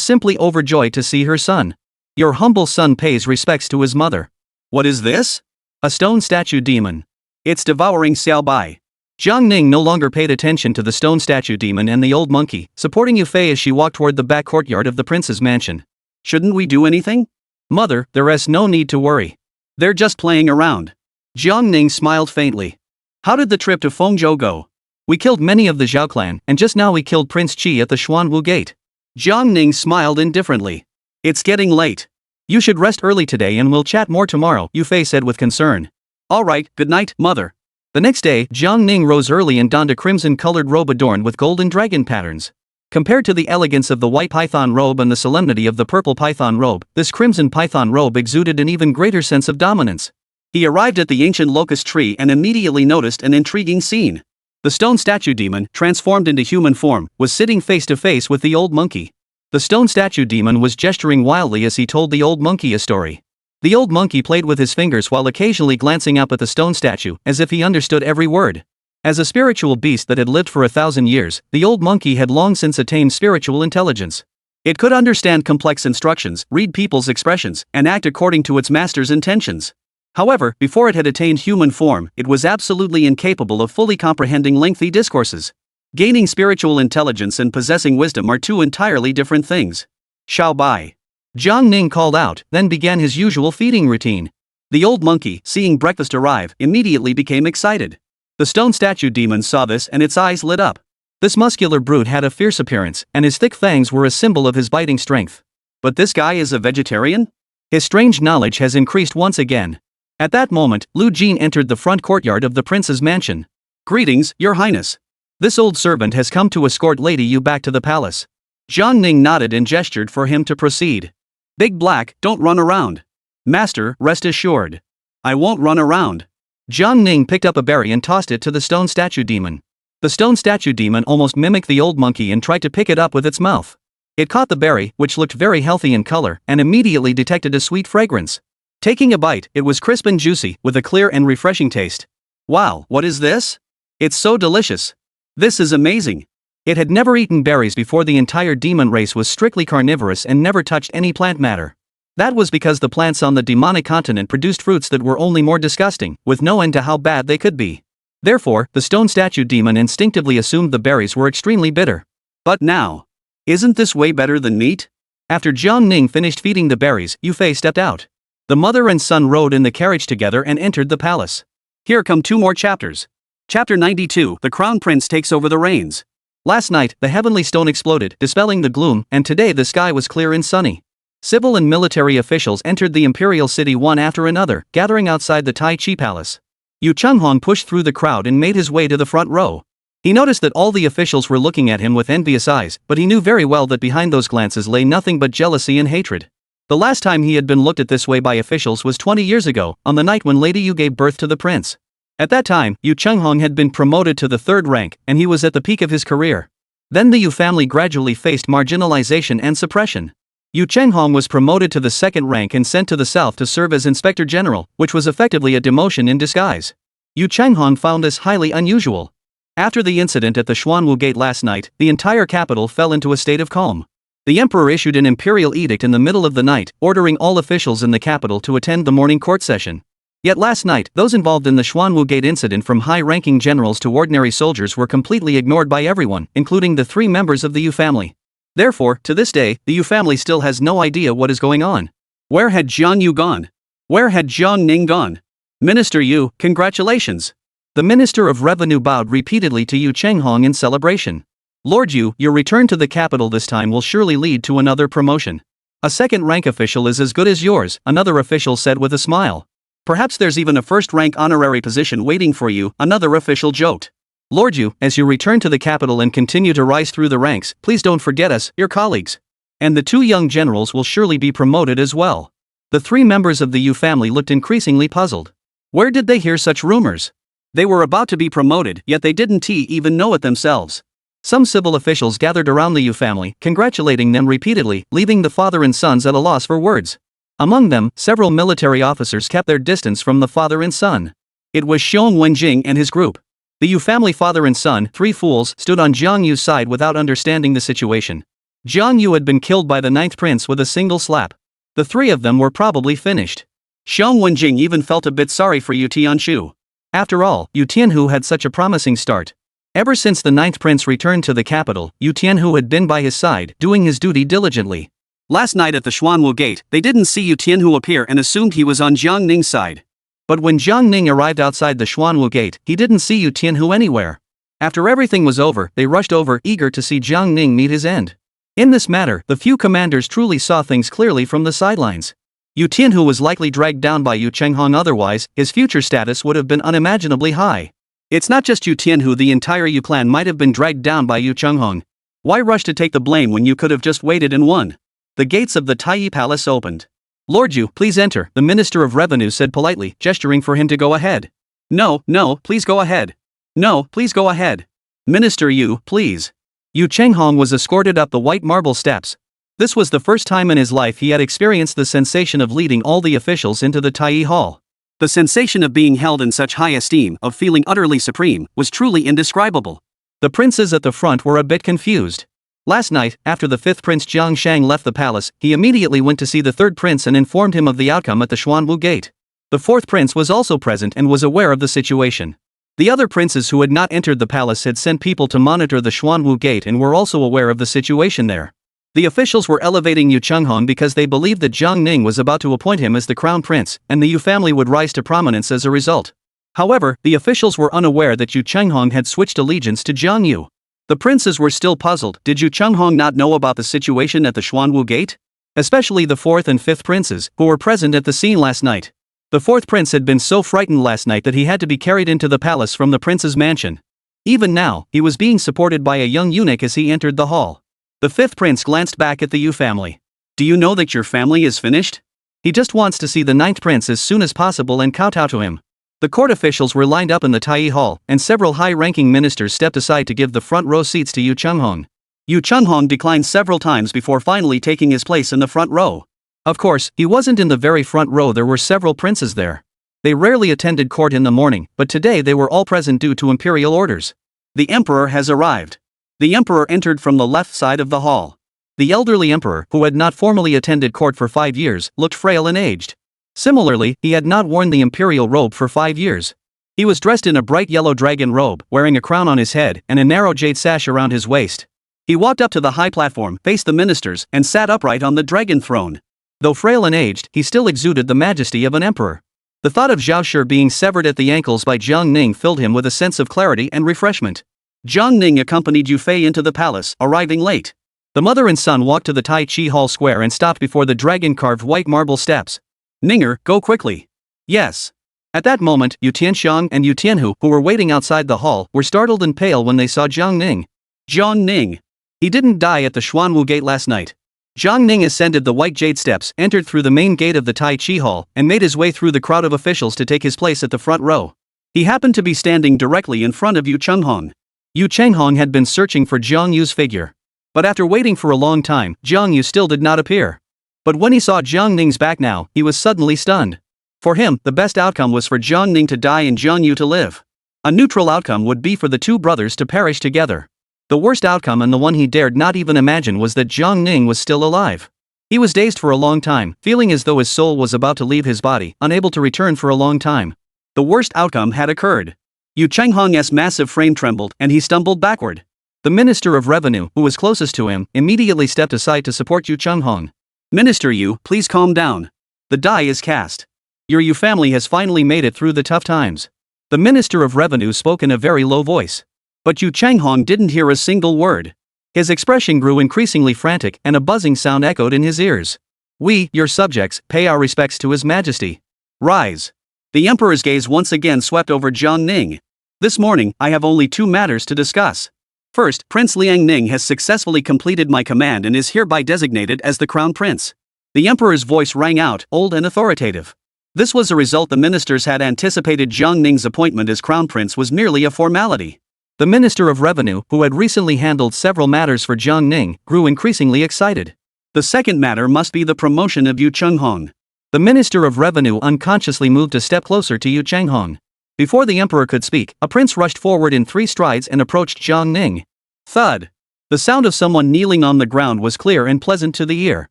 A: simply overjoyed to see her son. Your humble son pays respects to his mother. What is this? A stone statue demon. It's devouring Xiaobai. Jiang Ning no longer paid attention to the stone statue demon and the old monkey, supporting Yufei as she walked toward the back courtyard of the prince's mansion. Shouldn't we do anything? Mother, there is no need to worry. They're just playing around. Jiang Ning smiled faintly. How did the trip to Fengzhou go? We killed many of the Zhao clan, and just now we killed Prince Qi at the Xuanwu gate. Jiang Ning smiled indifferently. It's getting late. You should rest early today and we'll chat more tomorrow, Yufei said with concern. Alright, good night, mother. The The next day, Jiang Ning rose early and donned a crimson-colored robe adorned with golden dragon patterns. Compared to the elegance of the white python robe and the solemnity of the purple python robe, this crimson python robe exuded an even greater sense of dominance. He arrived at the ancient locust tree and immediately noticed an intriguing scene. The stone statue demon, transformed into human form, was sitting face to face with the old monkey. The stone statue demon was gesturing wildly as he told the old monkey a story. The old monkey played with his fingers while occasionally glancing up at the stone statue, as if he understood every word. As a spiritual beast that had lived for 1,000 years, the old monkey had long since attained spiritual intelligence. It could understand complex instructions, read people's expressions, and act according to its master's intentions. However, before it had attained human form, it was absolutely incapable of fully comprehending lengthy discourses. Gaining spiritual intelligence and possessing wisdom are two entirely different things. Xiao Bai. Jiang Ning called out, then began his usual feeding routine. The old monkey, seeing breakfast arrive, immediately became excited. The stone statue demon saw this and its eyes lit up. This muscular brute had a fierce appearance, and his thick fangs were a symbol of his biting strength. But this guy is a vegetarian? His strange knowledge has increased once again. At that moment, Lu Jin entered the front courtyard of the prince's mansion. "Greetings, your highness. This old servant has come to escort Lady Yu back to the palace." Jiang Ning nodded and gestured for him to proceed. "Big Black, don't run around." "Master, rest assured. I won't run around." Jiang Ning picked up a berry and tossed it to the stone statue demon. The stone statue demon almost mimicked the old monkey and tried to pick it up with its mouth. It caught the berry, which looked very healthy in color, and immediately detected a sweet fragrance. Taking a bite, it was crisp and juicy, with a clear and refreshing taste. "Wow, what is this? It's so delicious. This is amazing." It had never eaten berries before. The entire demon race was strictly carnivorous and never touched any plant matter. That was because the plants on the demonic continent produced fruits that were only more disgusting, with no end to how bad they could be. Therefore, the stone statue demon instinctively assumed the berries were extremely bitter. But now, isn't this way better than meat? After Jiang Ning finished feeding the berries, Yu Fei stepped out. The mother and son rode in the carriage together and entered the palace. Here come 2 more chapters. Chapter 92, the Crown Prince takes over the reins. Last night, the heavenly stone exploded, dispelling the gloom, and today the sky was clear and sunny. Civil and military officials entered the imperial city one after another, gathering outside the Tai Chi Palace. Yu Chenghong pushed through the crowd and made his way to the front row. He noticed that all the officials were looking at him with envious eyes, but he knew very well that behind those glances lay nothing but jealousy and hatred. The last time he had been looked at this way by officials was 20 years ago, on the night when Lady Yu gave birth to the prince. At that time, Yu Chenghong had been promoted to the 3rd rank, and he was at the peak of his career. Then the Yu family gradually faced marginalization and suppression. Yu Chenghong was promoted to the 2nd rank and sent to the south to serve as Inspector General, which was effectively a demotion in disguise. Yu Chenghong found this highly unusual. After the incident at the Xuanwu Gate last night, the entire capital fell into a state of calm. The emperor issued an imperial edict in the middle of the night, ordering all officials in the capital to attend the morning court session. Yet last night, those involved in the Xuanwu Gate incident, from high-ranking generals to ordinary soldiers, were completely ignored by everyone, including the 3 members of the Yu family. Therefore, to this day, the Yu family still has no idea what is going on. Where had Jiang Yu gone? Where had Jiang Ning gone? Minister Yu, congratulations. The Minister of Revenue bowed repeatedly to Yu Chenghong in celebration. Lord Yu, your return to the capital this time will surely lead to another promotion. A 2nd-rank official is as good as yours, another official said with a smile. Perhaps there's even a 1st-rank honorary position waiting for you, another official joked. Lord Yu, as you return to the capital and continue to rise through the ranks, please don't forget us, your colleagues. And the 2 young generals will surely be promoted as well. The 3 members of the Yu family looked increasingly puzzled. Where did they hear such rumors? They were about to be promoted, yet they didn't even know it themselves. Some civil officials gathered around the Yu family, congratulating them repeatedly, leaving the father and sons at a loss for words. Among them, several military officers kept their distance from the father and son. It was Xiong Wenjing and his group. The Yu family father and son, 3 fools, stood on Jiang Yu's side without understanding the situation. Jiang Yu had been killed by the 9th prince with a single slap. The 3 of them were probably finished. Xiong Wenjing even felt a bit sorry for Yu Tianxu. After all, Yu Tianhu had such a promising start. Ever since the 9th prince returned to the capital, Yu Tianhu had been by his side, doing his duty diligently. Last night at the Xuanwu Gate, they didn't see Yu Tianhu appear and assumed he was on Jiang Ning's side. But when Jiang Ning arrived outside the Xuanwu Gate, he didn't see Yu Tianhu anywhere. After everything was over, they rushed over, eager to see Jiang Ning meet his end. In this matter, the few commanders truly saw things clearly from the sidelines. Yu Tianhu was likely dragged down by Yu Chenghong, otherwise, his future status would have been unimaginably high. It's not just Yu Tianhu, the entire Yu clan might have been dragged down by Yu Chenghong. Why rush to take the blame when you could have just waited and won? The gates of the Taiyi Palace opened. Lord Yu, please enter, the Minister of Revenue said politely, gesturing for him to go ahead. No, please go ahead. No, please go ahead. Minister Yu, please. Yu Chenghong was escorted up the white marble steps. This was the first time in his life he had experienced the sensation of leading all the officials into the Taiyi Hall. The sensation of being held in such high esteem, of feeling utterly supreme, was truly indescribable. The princes at the front were a bit confused. Last night, after the fifth prince Jiang Shang left the palace, he immediately went to see the third prince and informed him of the outcome at the Xuanwu gate. The fourth prince was also present and was aware of the situation. The other princes who had not entered the palace had sent people to monitor the Xuanwu gate and were also aware of the situation there. The officials were elevating Yu Chenghong because they believed that Jiang Ning was about to appoint him as the crown prince, and the Yu family would rise to prominence as a result. However, the officials were unaware that Yu Chenghong had switched allegiance to Jiang Yu. The princes were still puzzled. Did Yu Chenghong not know about the situation at the Xuanwu gate? Especially the fourth and fifth princes, who were present at the scene last night. The fourth prince had been so frightened last night that he had to be carried into the palace from the prince's mansion. Even now, he was being supported by a young eunuch as he entered the hall. The fifth prince glanced back at the Yu family. Do you know that your family is finished? He just wants to see the ninth prince as soon as possible and kowtow to him. The court officials were lined up in the Taiyi Hall, and several high-ranking ministers stepped aside to give the front row seats to Yu Chenghong. Yu Chenghong declined several times before finally taking his place in the front row. Of course, he wasn't in the very front row. There were several princes there. They rarely attended court in the morning, but today they were all present due to imperial orders. The emperor has arrived. The emperor entered from the left side of the hall. The elderly emperor, who had not formally attended court for 5 years, looked frail and aged. Similarly, he had not worn the imperial robe for 5 years. He was dressed in a bright yellow dragon robe, wearing a crown on his head and a narrow jade sash around his waist. He walked up to the high platform, faced the ministers, and sat upright on the dragon throne. Though frail and aged, he still exuded the majesty of an emperor. The thought of Zhao Shi being severed at the ankles by Jiang Ning filled him with a sense of clarity and refreshment. Jiang Ning accompanied Yu Fei into the palace, arriving late. The mother and son walked to the Tai Chi Hall square and stopped before the dragon-carved white marble steps. Ninger, go quickly. Yes. At that moment, Yu Tianxiang and Yu Tianhu, who were waiting outside the hall, were startled and pale when they saw Jiang Ning. Jiang Ning. He didn't die at the Xuanwu gate last night. Jiang Ning ascended the white jade steps, entered through the main gate of the Tai Chi Hall, and made his way through the crowd of officials to take his place at the front row. He happened to be standing directly in front of Yu Chenghong. Yu Chenghong had been searching for Jiang Yu's figure. But after waiting for a long time, Jiang Yu still did not appear. But when he saw Jiang Ning's back now, he was suddenly stunned. For him, the best outcome was for Jiang Ning to die and Jiang Yu to live. A neutral outcome would be for the two brothers to perish together. The worst outcome, and the one he dared not even imagine, was that Jiang Ning was still alive. He was dazed for a long time, feeling as though his soul was about to leave his body, unable to return for a long time. The worst outcome had occurred. Yu Chenghong's massive frame trembled, and he stumbled backward. The Minister of Revenue, who was closest to him, immediately stepped aside to support Yu Chenghong. Minister Yu, please calm down. The die is cast. Your Yu family has finally made it through the tough times. The Minister of Revenue spoke in a very low voice. But Yu Chenghong didn't hear a single word. His expression grew increasingly frantic, and a buzzing sound echoed in his ears. We, your subjects, pay our respects to His Majesty. Rise. The Emperor's gaze once again swept over Jiang Ning. This morning, I have only 2 matters to discuss. First, Prince Liang Ning has successfully completed my command and is hereby designated as the Crown Prince. The Emperor's voice rang out, old and authoritative. This was a result the ministers had anticipated. Jiang Ning's appointment as Crown Prince was merely a formality. The Minister of Revenue, who had recently handled several matters for Jiang Ning, grew increasingly excited. The second matter must be the promotion of Yu Chenghong. The Minister of Revenue unconsciously moved a step closer to Yu Chenghong. Before the emperor could speak, a prince rushed forward in 3 strides and approached Jiang Ning. Thud. The sound of someone kneeling on the ground was clear and pleasant to the ear.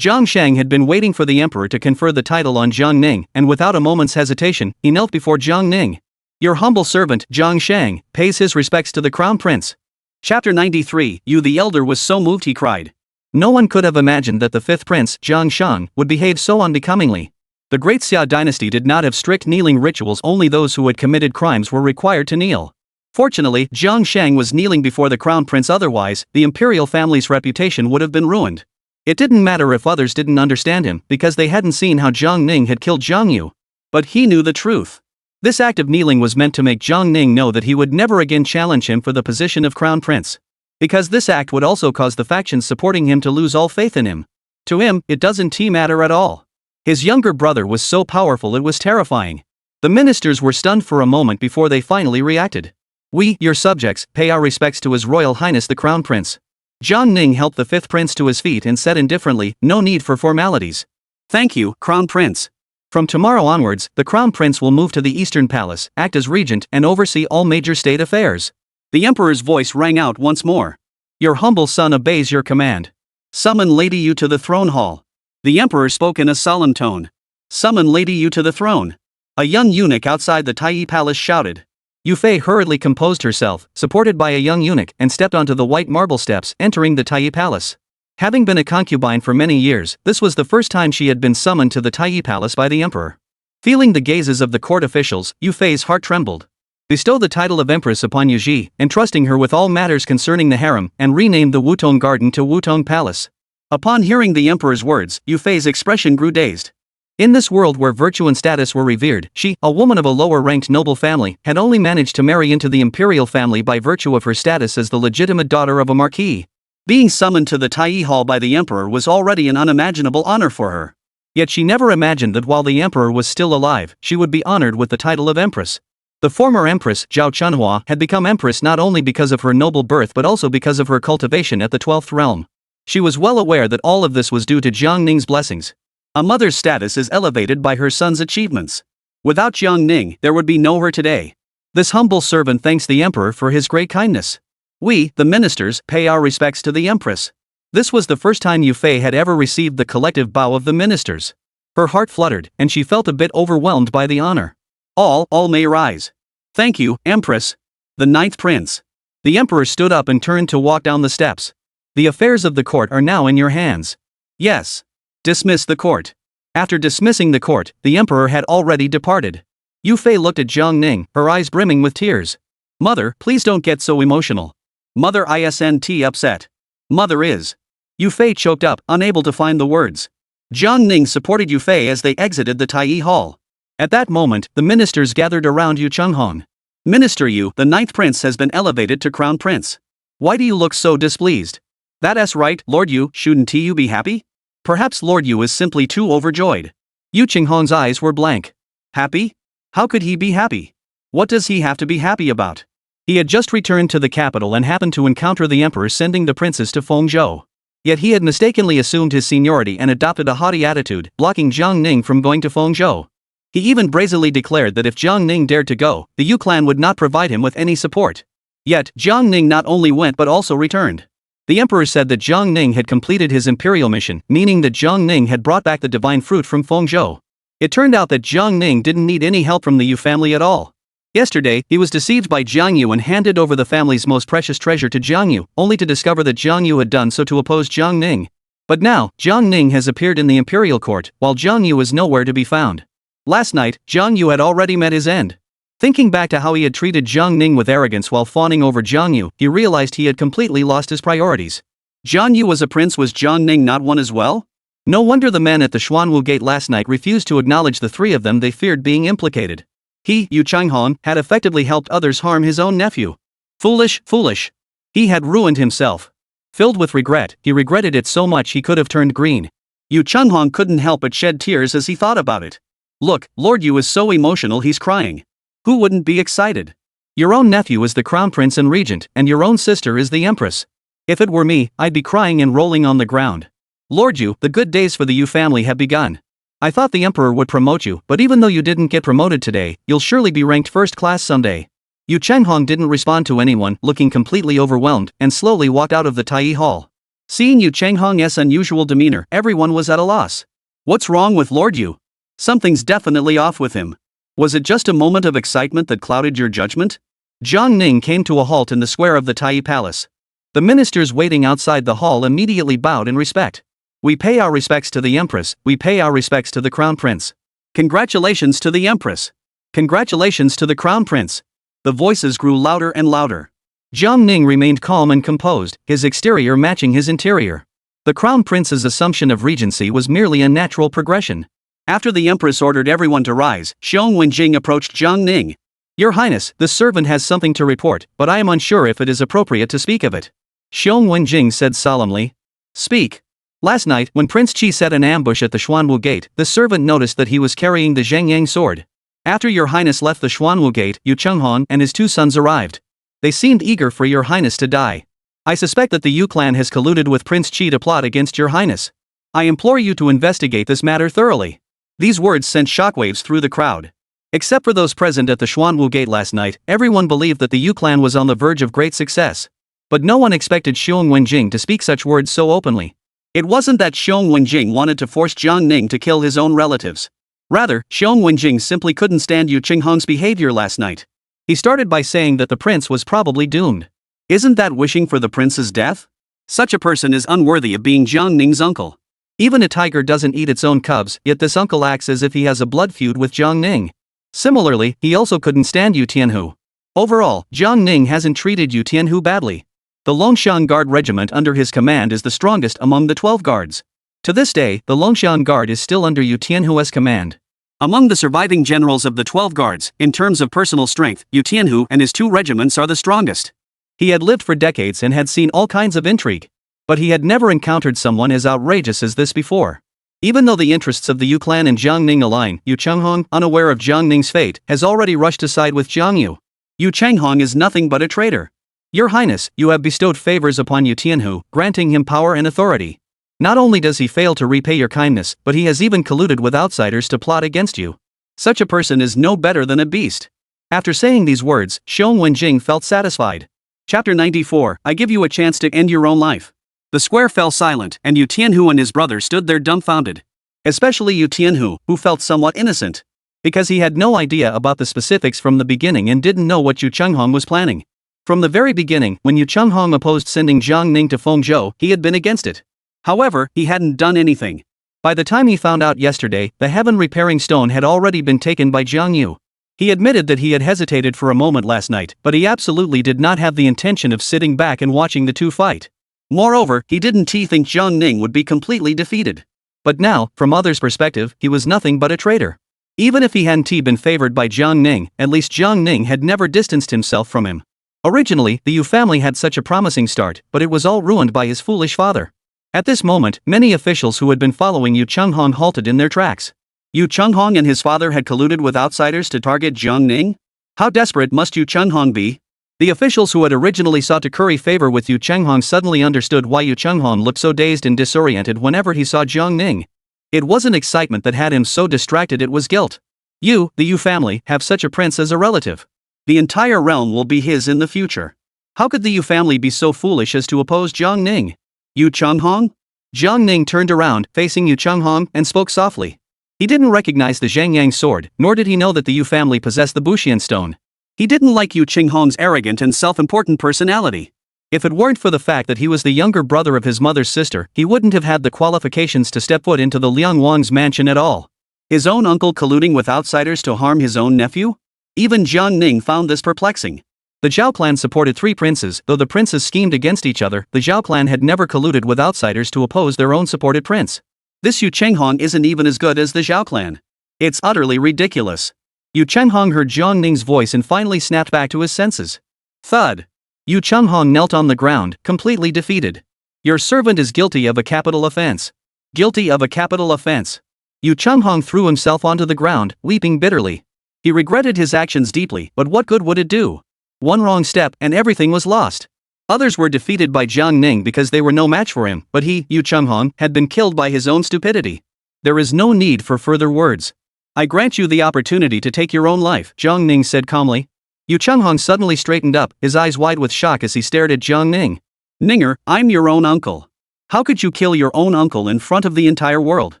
A: Jiang Shang had been waiting for the emperor to confer the title on Jiang Ning, and without a moment's hesitation, he knelt before Jiang Ning. Your humble servant, Jiang Shang, pays his respects to the crown prince. Chapter 93. Yu the elder was so moved he cried. No one could have imagined that the 5th prince, Jiang Shang, would behave so unbecomingly. The great Xia dynasty did not have strict kneeling rituals. Only those who had committed crimes were required to kneel. Fortunately, Jiang Shang was kneeling before the crown prince, otherwise, the imperial family's reputation would have been ruined. It didn't matter if others didn't understand him, because they hadn't seen how Jiang Ning had killed Jiang Yu. But he knew the truth. This act of kneeling was meant to make Jiang Ning know that he would never again challenge him for the position of crown prince. Because this act would also cause the factions supporting him to lose all faith in him. To him, it doesn't matter at all. His younger brother was so powerful it was terrifying. The ministers were stunned for a moment before they finally reacted. "We, your subjects, pay our respects to His Royal Highness the Crown Prince." Jiang Ning helped the fifth prince to his feet and said indifferently, "No need for formalities." "Thank you, Crown Prince. From tomorrow onwards, the Crown Prince will move to the Eastern Palace, act as regent, and oversee all major state affairs." The Emperor's voice rang out once more. "Your humble son obeys your command. Summon Lady Yu to the throne hall." The Emperor spoke in a solemn tone. "Summon Lady Yu to the throne." A young eunuch outside the Taiyi Palace shouted. Yu Fei hurriedly composed herself, supported by a young eunuch, and stepped onto the white marble steps, entering the Taiyi Palace. Having been a concubine for many years, this was the first time she had been summoned to the Taiyi Palace by the Emperor. Feeling the gazes of the court officials, Yu Fei's heart trembled. Bestow the title of Empress upon Yu Ji, entrusting her with all matters concerning the harem, and renamed the Wutong Garden to Wutong Palace. Upon hearing the Emperor's words, Yu Fei's expression grew dazed. In this world where virtue and status were revered, she, a woman of a lower-ranked noble family, had only managed to marry into the imperial family by virtue of her status as the legitimate daughter of a marquis. Being summoned to the Taiyi Hall by the Emperor was already an unimaginable honor for her. Yet she never imagined that while the Emperor was still alive, she would be honored with the title of Empress. The former Empress, Zhao Chunhua, had become Empress not only because of her noble birth but also because of her cultivation at the 12th realm. She was well aware that all of this was due to Jiang Ning's blessings. A mother's status is elevated by her son's achievements. Without Jiang Ning, there would be no her today. This humble servant thanks the Emperor for his great kindness. We, the ministers, pay our respects to the Empress. This was the first time Yu Fei had ever received the collective bow of the ministers. Her heart fluttered, and she felt a bit overwhelmed by the honor. All may rise. Thank you, Empress. The ninth prince. The Emperor stood up and turned to walk down the steps. The affairs of the court are now in your hands. Yes. Dismiss the court. After dismissing the court, the Emperor had already departed. Yu Fei looked at Jiang Ning, her eyes brimming with tears. "Mother, please don't get so emotional." "Mother isn't upset. Mother is." Yu Fei choked up, unable to find the words. Jiang Ning supported Yu Fei as they exited the Taiyi Hall. At that moment, the ministers gathered around Yu Chenghong. "Minister Yu, the ninth prince has been elevated to crown prince. Why do you look so displeased?" "That's right, Lord Yu, shouldn't you be happy?" Perhaps Lord Yu is simply too overjoyed. Yu Chenghong's eyes were blank. Happy? How could he be happy? What does he have to be happy about? He had just returned to the capital and happened to encounter the Emperor sending the princess to Fengzhou. Yet he had mistakenly assumed his seniority and adopted a haughty attitude, blocking Jiang Ning from going to Fengzhou. He even brazenly declared that if Jiang Ning dared to go, the Yu clan would not provide him with any support. Yet, Jiang Ning not only went but also returned. The Emperor said that Jiang Ning had completed his imperial mission, meaning that Jiang Ning had brought back the divine fruit from Fengzhou. It turned out that Jiang Ning didn't need any help from the Yu family at all. Yesterday, he was deceived by Jiang Yu and handed over the family's most precious treasure to Jiang Yu, only to discover that Jiang Yu had done so to oppose Jiang Ning. But now, Jiang Ning has appeared in the imperial court, while Jiang Yu is nowhere to be found. Last night, Jiang Yu had already met his end. Thinking back to how he had treated Jiang Ning with arrogance while fawning over Jiang Yu, he realized he had completely lost his priorities. Jiang Yu was a prince, was Jiang Ning not one as well? No wonder the men at the Xuanwu Gate last night refused to acknowledge the three of them they feared being implicated. He, Yu Chenghong, had effectively helped others harm his own nephew. Foolish, foolish. He had ruined himself. Filled with regret, he regretted it so much he could have turned green. Yu Chenghong couldn't help but shed tears as he thought about it. Look, Lord Yu is so emotional he's crying. Who wouldn't be excited? Your own nephew is the crown prince and regent, and your own sister is the empress. If it were me, I'd be crying and rolling on the ground. Lord Yu, the good days for the Yu family have begun. I thought the Emperor would promote you, but even though you didn't get promoted today, you'll surely be ranked first class someday. Yu Chenghong didn't respond to anyone, looking completely overwhelmed, and slowly walked out of the Taiyi Hall. Seeing Yu Chenghong's unusual demeanor, everyone was at a loss. What's wrong with Lord Yu? Something's definitely off with him. Was it just a moment of excitement that clouded your judgment? Jiang Ning came to a halt in the square of the Taiyi Palace. The ministers waiting outside the hall immediately bowed in respect. We pay our respects to the Empress, we pay our respects to the Crown Prince. Congratulations to the Empress. Congratulations to the Crown Prince. The voices grew louder and louder. Jiang Ning remained calm and composed, his exterior matching his interior. The Crown Prince's assumption of regency was merely a natural progression. After the empress ordered everyone to rise, Xiong Wenjing approached Jiang Ning. Your Highness, the servant has something to report, but I am unsure if it is appropriate to speak of it. Xiong Wenjing said solemnly. Speak. Last night, when Prince Qi set an ambush at the Xuanwu Gate, the servant noticed that he was carrying the Zhengyang sword. After your Highness left the Xuanwu Gate, Yu Chenghong and his 2 sons arrived. They seemed eager for your Highness to die. I suspect that the Yu clan has colluded with Prince Qi to plot against your Highness. I implore you to investigate this matter thoroughly. These words sent shockwaves through the crowd. Except for those present at the Xuanwu Gate last night, everyone believed that the Yu clan was on the verge of great success. But no one expected Xiong Wenjing to speak such words so openly. It wasn't that Xiong Wenjing wanted to force Jiang Ning to kill his own relatives. Rather, Xiong Wenjing simply couldn't stand Yu Chenghong's behavior last night. He started by saying that the prince was probably doomed. Isn't that wishing for the prince's death? Such a person is unworthy of being Jiang Ning's uncle. Even a tiger doesn't eat its own cubs, yet this uncle acts as if he has a blood feud with Jiang Ning. Similarly, he also couldn't stand Yu Tianhu. Overall, Jiang Ning hasn't treated Yu Tianhu badly. The Longshan Guard regiment under his command is the strongest among the 12 guards. To this day, the Longshan Guard is still under Yu Tianhu's command. Among the surviving generals of the 12 guards, in terms of personal strength, Yu Tianhu and his 2 regiments are the strongest. He had lived for decades and had seen all kinds of intrigue. But he had never encountered someone as outrageous as this before. Even though the interests of the Yu clan and Jiang Ning align, Yu Chenghong, unaware of Jiang Ning's fate, has already rushed to side with Jiang Yu. Yu Chenghong is nothing but a traitor. Your Highness, you have bestowed favors upon Yu Tianhu, granting him power and authority. Not only does he fail to repay your kindness, but he has even colluded with outsiders to plot against you. Such a person is no better than a beast. After saying these words, Xiong Wenjing felt satisfied. Chapter 94, I give you a chance to end your own life. The square fell silent, and Yu Tianhu and his brother stood there dumbfounded. Especially Yu Tianhu, who felt somewhat innocent. Because he had no idea about the specifics from the beginning and didn't know what Yu Chenghong was planning. From the very beginning, when Yu Chenghong opposed sending Jiang Ning to Fengzhou, he had been against it. However, he hadn't done anything. By the time he found out yesterday, the heaven-repairing stone had already been taken by Jiang Yu. He admitted that he had hesitated for a moment last night, but he absolutely did not have the intention of sitting back and watching the two fight. Moreover, he didn't think Jiang Ning would be completely defeated. But now, from others' perspective, he was nothing but a traitor. Even if he hadn't been favored by Jiang Ning, at least Jiang Ning had never distanced himself from him. Originally, the Yu family had such a promising start, but it was all ruined by his foolish father. At this moment, many officials who had been following Yu Chenghong halted in their tracks. Yu Chenghong and his father had colluded with outsiders to target Jiang Ning? How desperate must Yu Chenghong be? The officials who had originally sought to curry favor with Yu Chenghong suddenly understood why Yu Chenghong looked so dazed and disoriented whenever he saw Jiang Ning. It wasn't excitement that had him so distracted, it was guilt. You, the Yu family, have such a prince as a relative. The entire realm will be his in the future. How could the Yu family be so foolish as to oppose Jiang Ning? Yu Chenghong? Jiang Ning turned around, facing Yu Chenghong, and spoke softly. He didn't recognize the Zhengyang sword, nor did he know that the Yu family possessed the Buxian stone. He didn't like Yu Chenghong's arrogant and self-important personality. If it weren't for the fact that he was the younger brother of his mother's sister, he wouldn't have had the qualifications to step foot into the Liang Wang's mansion at all. His own uncle colluding with outsiders to harm his own nephew? Even Jiang Ning found this perplexing. The Zhao clan supported 3 princes. Though the princes schemed against each other, the Zhao clan had never colluded with outsiders to oppose their own supported prince. This Yu Chenghong isn't even as good as the Zhao clan. It's utterly ridiculous. Yu Chenghong heard Jiang Ning's voice and finally snapped back to his senses. Thud. Yu Chenghong knelt on the ground, completely defeated. Your servant is guilty of a capital offense. Guilty of a capital offense. Yu Chenghong threw himself onto the ground, weeping bitterly. He regretted his actions deeply, but what good would it do? One wrong step and everything was lost. Others were defeated by Jiang Ning because they were no match for him, but he, Yu Chenghong, had been killed by his own stupidity. There is no need for further words. I grant you the opportunity to take your own life, Jiang Ning said calmly. Yu Chenghong suddenly straightened up, his eyes wide with shock as he stared at Jiang Ning. Ninger, I'm your own uncle. How could you kill your own uncle in front of the entire world?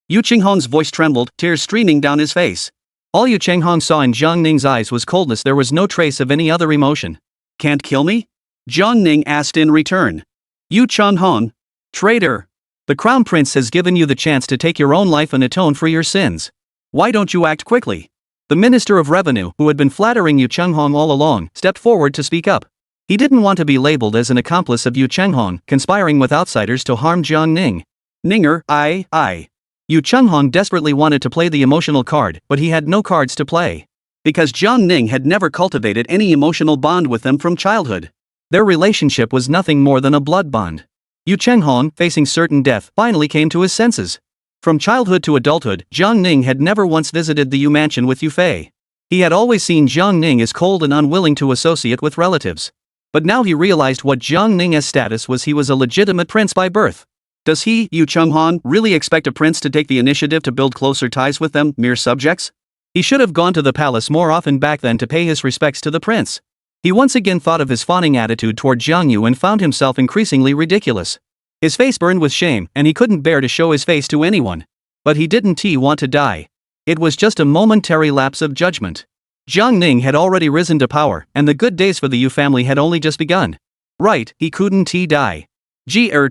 A: Yu Chenghong's voice trembled, tears streaming down his face. All Yu Chenghong saw in Jiang Ning's eyes was coldness. There was no trace of any other emotion. Can't kill me? Jiang Ning asked in return. Yu Chenghong? Traitor! The crown prince has given you the chance to take your own life and atone for your sins. Why don't you act quickly? The Minister of Revenue, who had been flattering Yu Chenghong all along, stepped forward to speak up. He didn't want to be labeled as an accomplice of Yu Chenghong, conspiring with outsiders to harm Jiang Ning. Ninger, I. Yu Chunghong desperately wanted to play the emotional card, but he had no cards to play. Because Jiang Ning had never cultivated any emotional bond with them from childhood. Their relationship was nothing more than a blood bond. Yu Chenghong, facing certain death, finally came to his senses. From childhood to adulthood, Jiang Ning had never once visited the Yu mansion with Yu Fei. He had always seen Jiang Ning as cold and unwilling to associate with relatives. But now he realized what Jiang Ning's status was. He was a legitimate prince by birth. Does he, Yu Chunghong, really expect a prince to take the initiative to build closer ties with them, mere subjects? He should have gone to the palace more often back then to pay his respects to the prince. He once again thought of his fawning attitude toward Jiang Yu and found himself increasingly ridiculous. His face burned with shame, and he couldn't bear to show his face to anyone. But he didn't want to die. It was just a momentary lapse of judgment. Jiang Ning had already risen to power, and the good days for the Yu family had only just begun. Right, he couldn't die.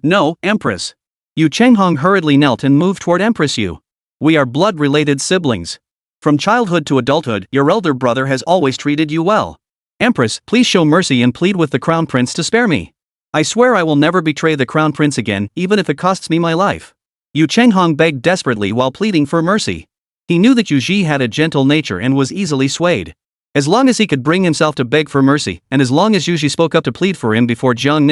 A: No, Empress. Yu Chenghong hurriedly knelt and moved toward Empress Yu. We are blood-related siblings. From childhood to adulthood, your elder brother has always treated you well. Empress, please show mercy and plead with the Crown Prince to spare me. I swear I will never betray the Crown Prince again, even if it costs me my life. Yu Chenghong begged desperately while pleading for mercy. He knew that Yu Ji had a gentle nature and was easily swayed. As long as he could bring himself to beg for mercy, and as long as Yu Ji spoke up to plead for him before Jiang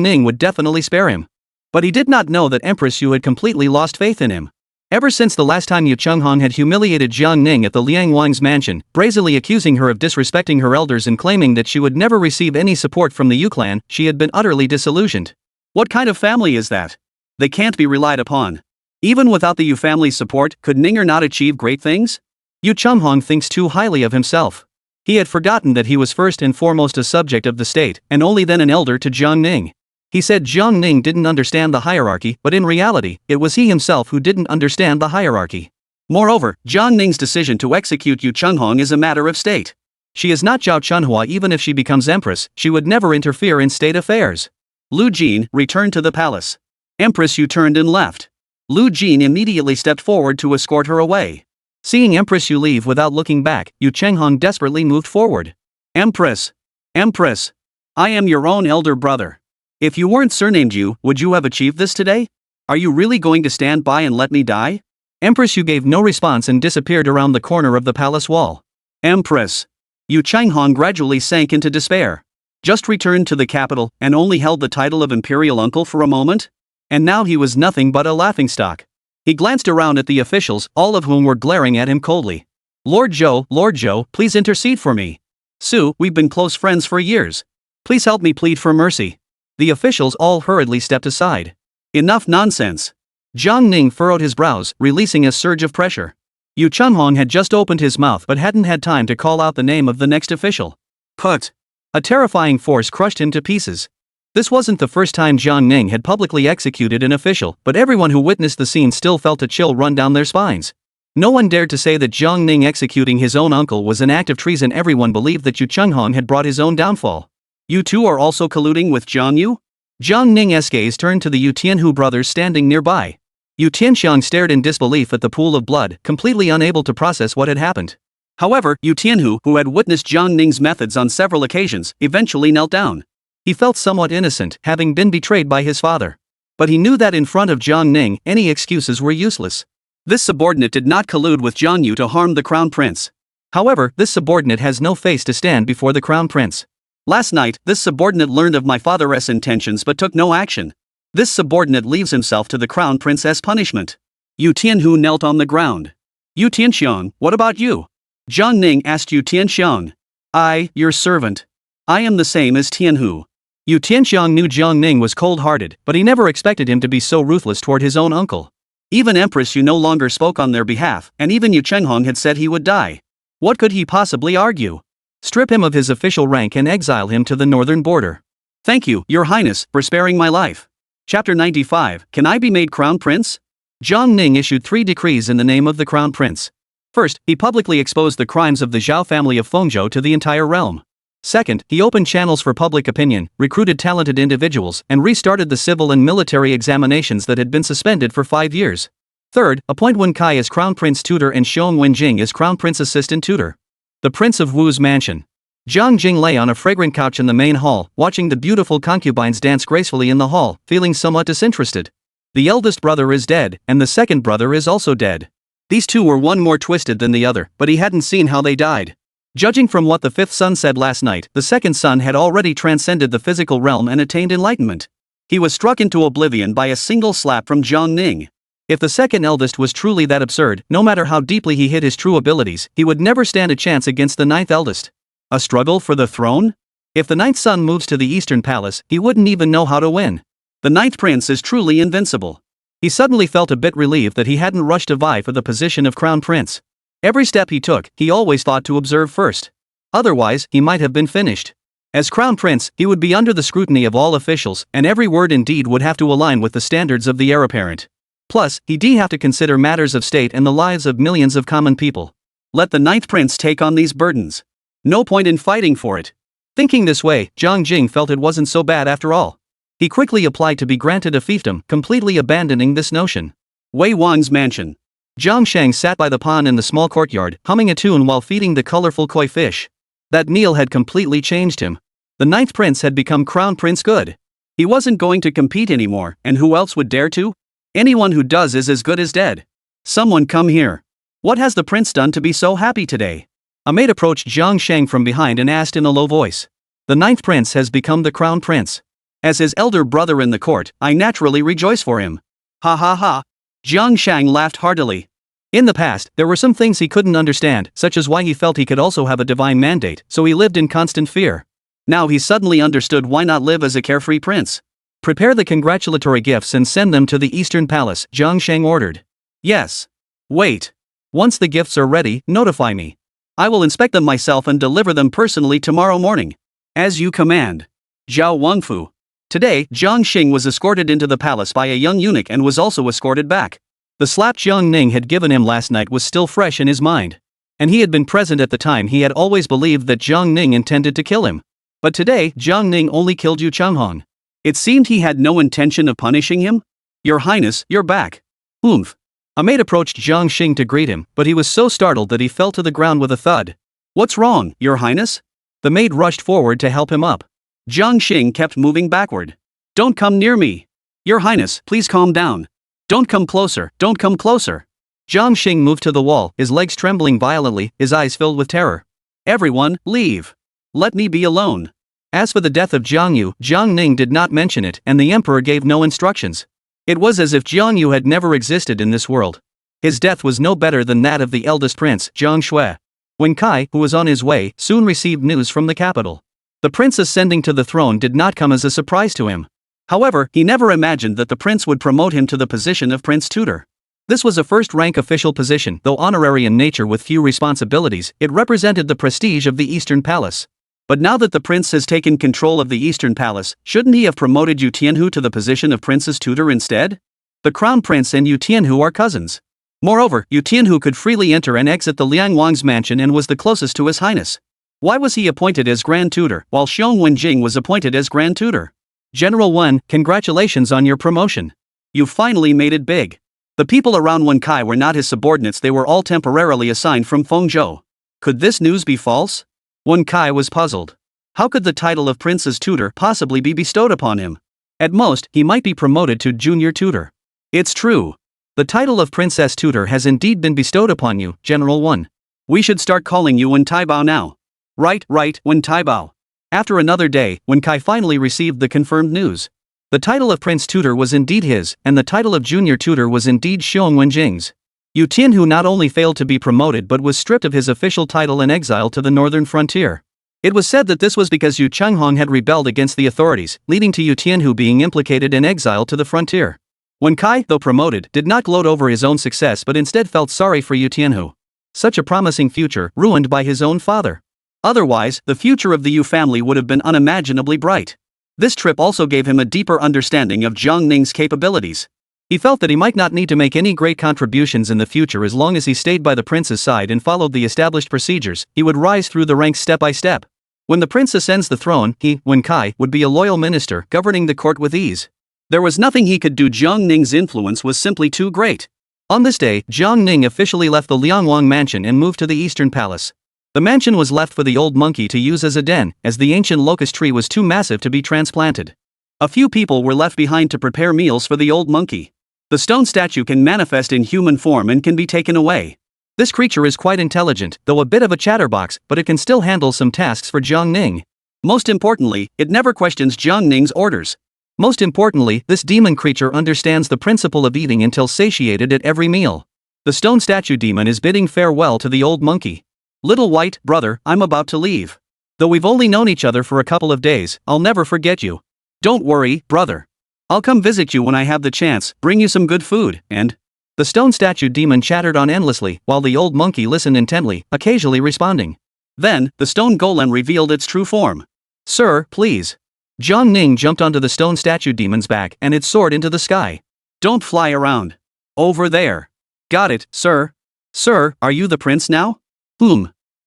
A: Ning would definitely spare him. But he did not know that Empress Yu had completely lost faith in him. Ever since the last time Yu Chunghong had humiliated Jiang Ning at the Liang Wang's mansion, brazenly accusing her of disrespecting her elders and claiming that she would never receive any support from the Yu clan, she had been utterly disillusioned. What kind of family is that? They can't be relied upon. Even without the Yu family's support, could Ninger not achieve great things? Yu Chunghong thinks too highly of himself. He had forgotten that he was first and foremost a subject of the state, and only then an elder to Jiang Ning. He said Jiang Ning didn't understand the hierarchy, but in reality, it was he himself who didn't understand the hierarchy. Moreover, Jiang Ning's decision to execute Yu Chunghong is a matter of state. She is not Zhao Chunhua. Even if she becomes empress, she would never interfere in state affairs. Lu Jin returned to the palace. Empress Yu turned and left. Lu Jin immediately stepped forward to escort her away. Seeing Empress Yu leave without looking back, Yu Chenghong desperately moved forward. Empress! Empress! I am your own elder brother. If you weren't surnamed Yu, would you have achieved this today? Are you really going to stand by and let me die? Empress Yu gave no response and disappeared around the corner of the palace wall. Empress! Yu Chenghong gradually sank into despair. Just returned to the capital and only held the title of imperial uncle for a moment? And now he was nothing but a laughingstock. He glanced around at the officials, all of whom were glaring at him coldly. Lord Zhou, please intercede for me. Su, we've been close friends for years. Please help me plead for mercy. The officials all hurriedly stepped aside. Enough nonsense. Jiang Ning furrowed his brows, releasing a surge of pressure. Yu Chunghong had just opened his mouth but hadn't had time to call out the name of the next official. Put! A terrifying force crushed him to pieces. This wasn't the first time Jiang Ning had publicly executed an official, but everyone who witnessed the scene still felt a chill run down their spines. No one dared to say that Jiang Ning executing his own uncle was an act of treason. Everyone believed that Yu Chunghong had brought his own downfall. You two are also colluding with Jiang Yu? Jiang Ning's gaze turned to the Yu Tianhu brothers standing nearby. Yu Tianxiang stared in disbelief at the pool of blood, completely unable to process what had happened. However, Yu Tianhu, who had witnessed Jiang Ning's methods on several occasions, eventually knelt down. He felt somewhat innocent, having been betrayed by his father. But he knew that in front of Jiang Ning, any excuses were useless. This subordinate did not collude with Jiang Yu to harm the crown prince. However, this subordinate has no face to stand before the crown prince. Last night, this subordinate learned of my father's intentions but took no action. This subordinate leaves himself to the crown prince as punishment. Yu Tianhu knelt on the ground. Yu Tianxiang, what about you? Jiang Ning asked Yu Tianxiang. I, your servant. I am the same as Tianhu. Yu Tianxiang knew Jiang Ning was cold-hearted, but he never expected him to be so ruthless toward his own uncle. Even Empress Yu no longer spoke on their behalf, and even Yu Chenghong had said he would die. What could he possibly argue? Strip him of his official rank and exile him to the northern border. Thank you, Your Highness, for sparing my life. Chapter 95, Can I be made Crown Prince? Jiang Ning issued 3 decrees in the name of the Crown Prince. First, he publicly exposed the crimes of the Zhao family of Fengzhou to the entire realm. Second, he opened channels for public opinion, recruited talented individuals, and restarted the civil and military examinations that had been suspended for 5 years. Third, appoint Wen Kai as Crown Prince Tutor and Xiong Wenjing as Crown Prince Assistant Tutor. The Prince of Wu's mansion. Jiang Jing lay on a fragrant couch in the main hall, watching the beautiful concubines dance gracefully in the hall, feeling somewhat disinterested. The eldest brother is dead, and the second brother is also dead. These two were one more twisted than the other, but he hadn't seen how they died. Judging from what the fifth son said last night, the second son had already transcended the physical realm and attained enlightenment. He was struck into oblivion by a single slap from Jiang Ning. If the second eldest was truly that absurd, no matter how deeply he hid his true abilities, he would never stand a chance against the ninth eldest. A struggle for the throne? If the ninth son moves to the Eastern Palace, he wouldn't even know how to win. The ninth prince is truly invincible. He suddenly felt a bit relieved that he hadn't rushed to vie for the position of crown prince. Every step he took, he always thought to observe first. Otherwise, he might have been finished. As crown prince, he would be under the scrutiny of all officials, and every word and deed would have to align with the standards of the heir apparent. Plus, he'd have to consider matters of state and the lives of millions of common people. Let the ninth prince take on these burdens. No point in fighting for it. Thinking this way, Jiang Jing felt it wasn't so bad after all. He quickly applied to be granted a fiefdom, completely abandoning this notion. Wei Wang's mansion. Jiang Shang sat by the pond in the small courtyard, humming a tune while feeding the colorful koi fish. That meal had completely changed him. The ninth prince had become crown prince good. He wasn't going to compete anymore, and who else would dare to? Anyone who does is as good as dead. Someone come here. What has the prince done to be so happy today? A maid approached Jiang Shang from behind and asked in a low voice. The ninth prince has become the crown prince. As his elder brother in the court, I naturally rejoice for him. Ha ha ha. Jiang Shang laughed heartily. In the past, there were some things he couldn't understand, such as why he felt he could also have a divine mandate, so he lived in constant fear. Now he suddenly understood why not live as a carefree prince. Prepare the congratulatory gifts and send them to the Eastern Palace, Jiang Shang ordered. Yes. Wait. Once the gifts are ready, notify me. I will inspect them myself and deliver them personally tomorrow morning. As you command. Zhao Wangfu. Today, Jiang Xing was escorted into the palace by a young eunuch and was also escorted back. The slap Jiang Ning had given him last night was still fresh in his mind. And he had been present at the time. He had always believed that Jiang Ning intended to kill him. But today, Jiang Ning only killed Yu Changhong. It seemed he had no intention of punishing him. Your Highness, you're back. Oomph. A maid approached Jiang Xing to greet him, but he was so startled that he fell to the ground with a thud. What's wrong, Your Highness? The maid rushed forward to help him up. Jiang Xing kept moving backward. Don't come near me. Your Highness, please calm down. Don't come closer, don't come closer. Jiang Xing moved to the wall, his legs trembling violently, his eyes filled with terror. Everyone, leave. Let me be alone. As for the death of Jiang Yu, Jiang Ning did not mention it, and the emperor gave no instructions. It was as if Jiang Yu had never existed in this world. His death was no better than that of the eldest prince, Jiang Shui. Wen Kai, who was on his way, soon received news from the capital. The prince ascending to the throne did not come as a surprise to him. However, he never imagined that the prince would promote him to the position of prince tutor. This was a first-rank official position, though honorary in nature with few responsibilities. It represented the prestige of the Eastern Palace. But now that the prince has taken control of the Eastern Palace, shouldn't he have promoted Yu Tianhu to the position of prince's tutor instead? The crown prince and Yu Tianhu are cousins. Moreover, Yu Tianhu could freely enter and exit the Liang Wang's mansion and was the closest to his highness. Why was he appointed as grand tutor, while Xiong Wenjing was appointed as grand tutor? General Wen, congratulations on your promotion. You finally made it big. The people around Wen Kai were not his subordinates, they were all temporarily assigned from Fengzhou. Could this news be false? Wen Kai was puzzled. How could the title of prince's tutor possibly be bestowed upon him? At most, he might be promoted to junior tutor. It's true. The title of princess tutor has indeed been bestowed upon you, General Wen. We should start calling you Wen Taibao now. Right, Wen Taibao. After another day, Wen Kai finally received the confirmed news. The title of prince tutor was indeed his, and the title of junior tutor was indeed Xiong Wenjing's. Yu Tianhu not only failed to be promoted but was stripped of his official title and exiled to the northern frontier. It was said that this was because Yu Changhong had rebelled against the authorities, leading to Yu Tianhu being implicated in exile to the frontier. Wen Kai, though promoted, did not gloat over his own success but instead felt sorry for Yu Tianhu. Such a promising future, ruined by his own father. Otherwise, the future of the Yu family would have been unimaginably bright. This trip also gave him a deeper understanding of Jiang Ning's capabilities. He felt that he might not need to make any great contributions in the future as long as he stayed by the prince's side and followed the established procedures. He would rise through the ranks step by step. When the prince ascends the throne, he, Wen Kai, would be a loyal minister, governing the court with ease. There was nothing he could do. Jiang Ning's influence was simply too great. On this day, Jiang Ning officially left the Liangwang mansion and moved to the Eastern Palace. The mansion was left for the old monkey to use as a den, as the ancient locust tree was too massive to be transplanted. A few people were left behind to prepare meals for the old monkey. The stone statue can manifest in human form and can be taken away. This creature is quite intelligent, though a bit of a chatterbox, but it can still handle some tasks for Jiang Ning. Most importantly, it never questions Jiang Ning's orders. Most importantly, this demon creature understands the principle of eating until satiated at every meal. The stone statue demon is bidding farewell to the old monkey. Little white brother, I'm about to leave. Though we've only known each other for a couple of days, I'll never forget you. Don't worry, brother. I'll come visit you when I have the chance, bring you some good food, and... The stone statue demon chattered on endlessly, while the old monkey listened intently, occasionally responding. Then, the stone golem revealed its true form. Sir, please. Jiang Ning jumped onto the stone statue demon's back and it soared into the sky. Don't fly around. Over there. Got it, sir. Sir, are you the prince now?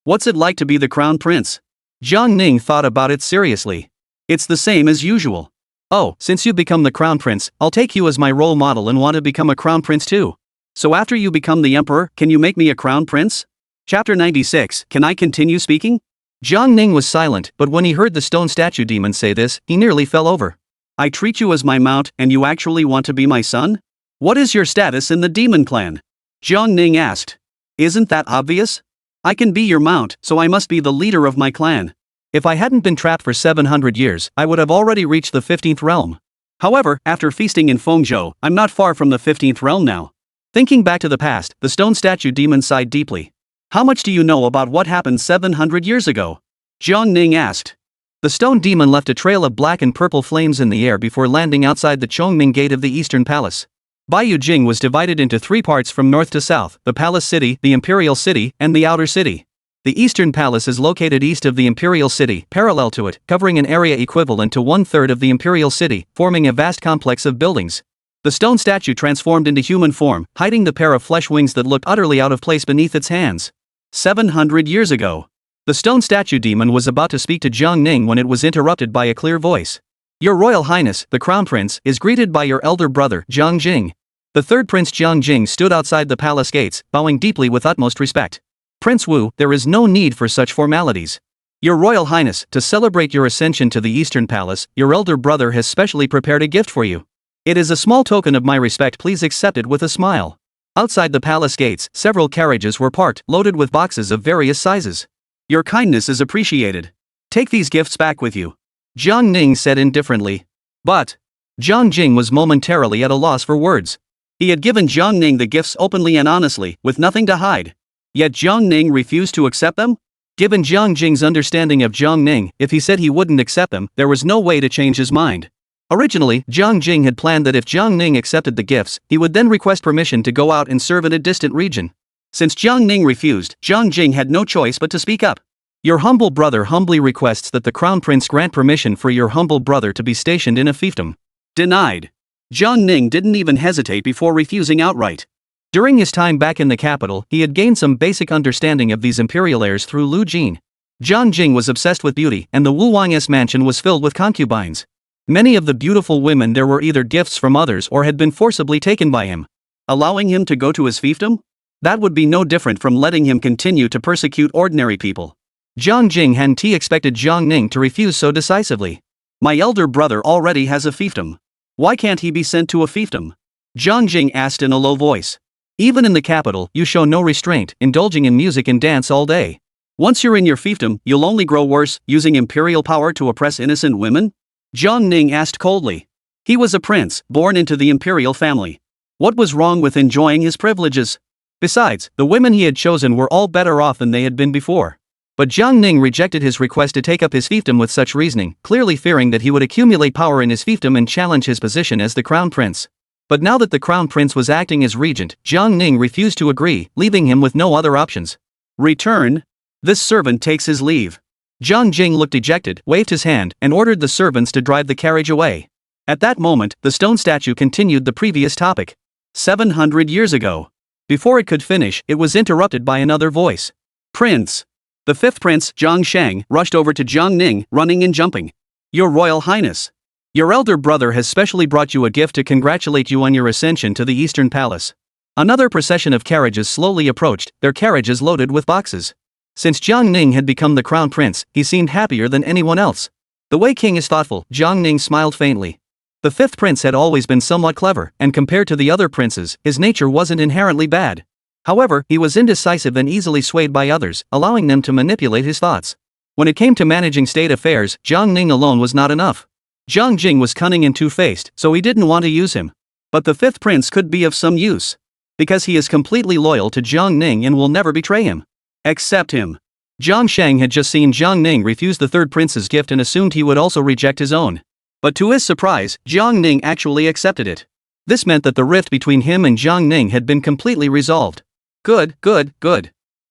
A: What's it like to be the crown prince? Jiang Ning thought about it seriously. It's the same as usual. Oh, since you become the crown prince, I'll take you as my role model and want to become a crown prince too. So after you become the emperor, can you make me a crown prince? Chapter 96, can I continue speaking? Jiang Ning was silent, but when he heard the stone statue demon say this, he nearly fell over. I treat you as my mount, and you actually want to be my son? What is your status in the demon clan? Jiang Ning asked. Isn't that obvious? I can be your mount, so I must be the leader of my clan. If I hadn't been trapped for 700 years, I would have already reached the 15th realm. However, after feasting in Fengzhou, I'm not far from the 15th realm now. Thinking back to the past, the stone statue demon sighed deeply. How much do you know about what happened 700 years ago? Jiang Ning asked. The stone demon left a trail of black and purple flames in the air before landing outside the Chongming Gate of the Eastern Palace. Baiyu Jing was divided into 3 parts from north to south: the Palace City, the Imperial City, and the Outer City. The Eastern Palace is located east of the Imperial City, parallel to it, covering an area equivalent to 1/3 of the Imperial City, forming a vast complex of buildings. The stone statue transformed into human form, hiding the pair of flesh wings that looked utterly out of place beneath its hands. 700 years ago. The stone statue demon was about to speak to Jiang Ning when it was interrupted by a clear voice. Your Royal Highness, the Crown Prince, is greeted by your elder brother, Jiang Jing. The third Prince Jiang Jing stood outside the palace gates, bowing deeply with utmost respect. Prince Wu, there is no need for such formalities. Your Royal Highness, to celebrate your ascension to the Eastern Palace, your elder brother has specially prepared a gift for you. It is a small token of my respect, please accept it with a smile. Outside the palace gates, several carriages were parked, loaded with boxes of various sizes. Your kindness is appreciated. Take these gifts back with you. Jiang Ning said indifferently. But Jiang Jing was momentarily at a loss for words. He had given Jiang Ning the gifts openly and honestly, with nothing to hide. Yet Jiang Ning refused to accept them? Given Jiang Jing's understanding of Jiang Ning, if he said he wouldn't accept them, there was no way to change his mind. Originally, Jiang Jing had planned that if Jiang Ning accepted the gifts, he would then request permission to go out and serve in a distant region. Since Jiang Ning refused, Jiang Jing had no choice but to speak up. Your humble brother humbly requests that the Crown Prince grant permission for your humble brother to be stationed in a fiefdom. Denied. Jiang Ning didn't even hesitate before refusing outright. During his time back in the capital, he had gained some basic understanding of these imperial heirs through Lu Jin. Jiang Jing was obsessed with beauty, and the Wu Wang's mansion was filled with concubines. Many of the beautiful women there were either gifts from others or had been forcibly taken by him. Allowing him to go to his fiefdom? That would be no different from letting him continue to persecute ordinary people. Jiang Jing hadn't expected Jiang Ning to refuse so decisively. My elder brother already has a fiefdom. Why can't he be sent to a fiefdom? Jiang Jing asked in a low voice. Even in the capital, you show no restraint, indulging in music and dance all day. Once you're in your fiefdom, you'll only grow worse, using imperial power to oppress innocent women? Jiang Ning asked coldly. He was a prince, born into the imperial family. What was wrong with enjoying his privileges? Besides, the women he had chosen were all better off than they had been before. But Jiang Ning rejected his request to take up his fiefdom with such reasoning, clearly fearing that he would accumulate power in his fiefdom and challenge his position as the crown prince. But now that the crown prince was acting as regent, Jiang Ning refused to agree, leaving him with no other options. Return. This servant takes his leave. Jiang Jing looked dejected, waved his hand, and ordered the servants to drive the carriage away. At that moment, the stone statue continued the previous topic. 700 years ago. Before it could finish, it was interrupted by another voice. Prince. The fifth prince, Zhang Shang, rushed over to Jiang Ning, running and jumping. Your Royal Highness. Your elder brother has specially brought you a gift to congratulate you on your ascension to the Eastern Palace. Another procession of carriages slowly approached, their carriages loaded with boxes. Since Jiang Ning had become the crown prince, he seemed happier than anyone else. The way king is thoughtful, Jiang Ning smiled faintly. The fifth prince had always been somewhat clever, and compared to the other princes, his nature wasn't inherently bad. However, he was indecisive and easily swayed by others, allowing them to manipulate his thoughts. When it came to managing state affairs, Jiang Ning alone was not enough. Jiang Jing was cunning and two-faced, so he didn't want to use him. But the fifth prince could be of some use. Because he is completely loyal to Jiang Ning and will never betray him. Except him. Jiang Shang had just seen Jiang Ning refuse the third prince's gift and assumed he would also reject his own. But to his surprise, Jiang Ning actually accepted it. This meant that the rift between him and Jiang Ning had been completely resolved. Good.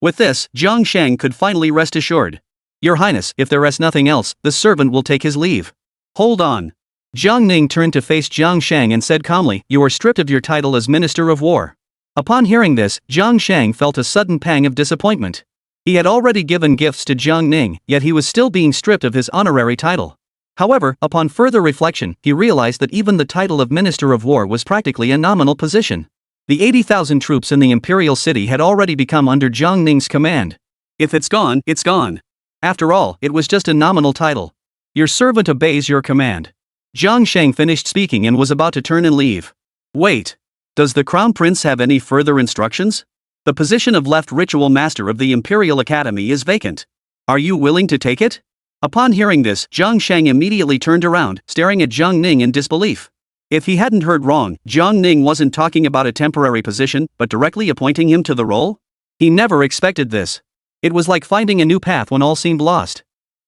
A: With this, Jiang Shang could finally rest assured. Your Highness, if there is nothing else, the servant will take his leave. Hold on. Jiang Ning turned to face Jiang Shang and said calmly, you are stripped of your title as Minister of War. Upon hearing this, Jiang Shang felt a sudden pang of disappointment. He had already given gifts to Jiang Ning, yet he was still being stripped of his honorary title. However, upon further reflection, he realized that even the title of Minister of War was practically a nominal position. The 80,000 troops in the imperial city had already become under Jiang Ning's command. If it's gone, it's gone. After all, it was just a nominal title. Your servant obeys your command. Jiang Shang finished speaking and was about to turn and leave. Wait. Does the Crown Prince have any further instructions? The position of left ritual master of the Imperial Academy is vacant. Are you willing to take it? Upon hearing this, Jiang Shang immediately turned around, staring at Jiang Ning in disbelief. If he hadn't heard wrong, Jiang Ning wasn't talking about a temporary position, but directly appointing him to the role? He never expected this. It was like finding a new path when all seemed lost.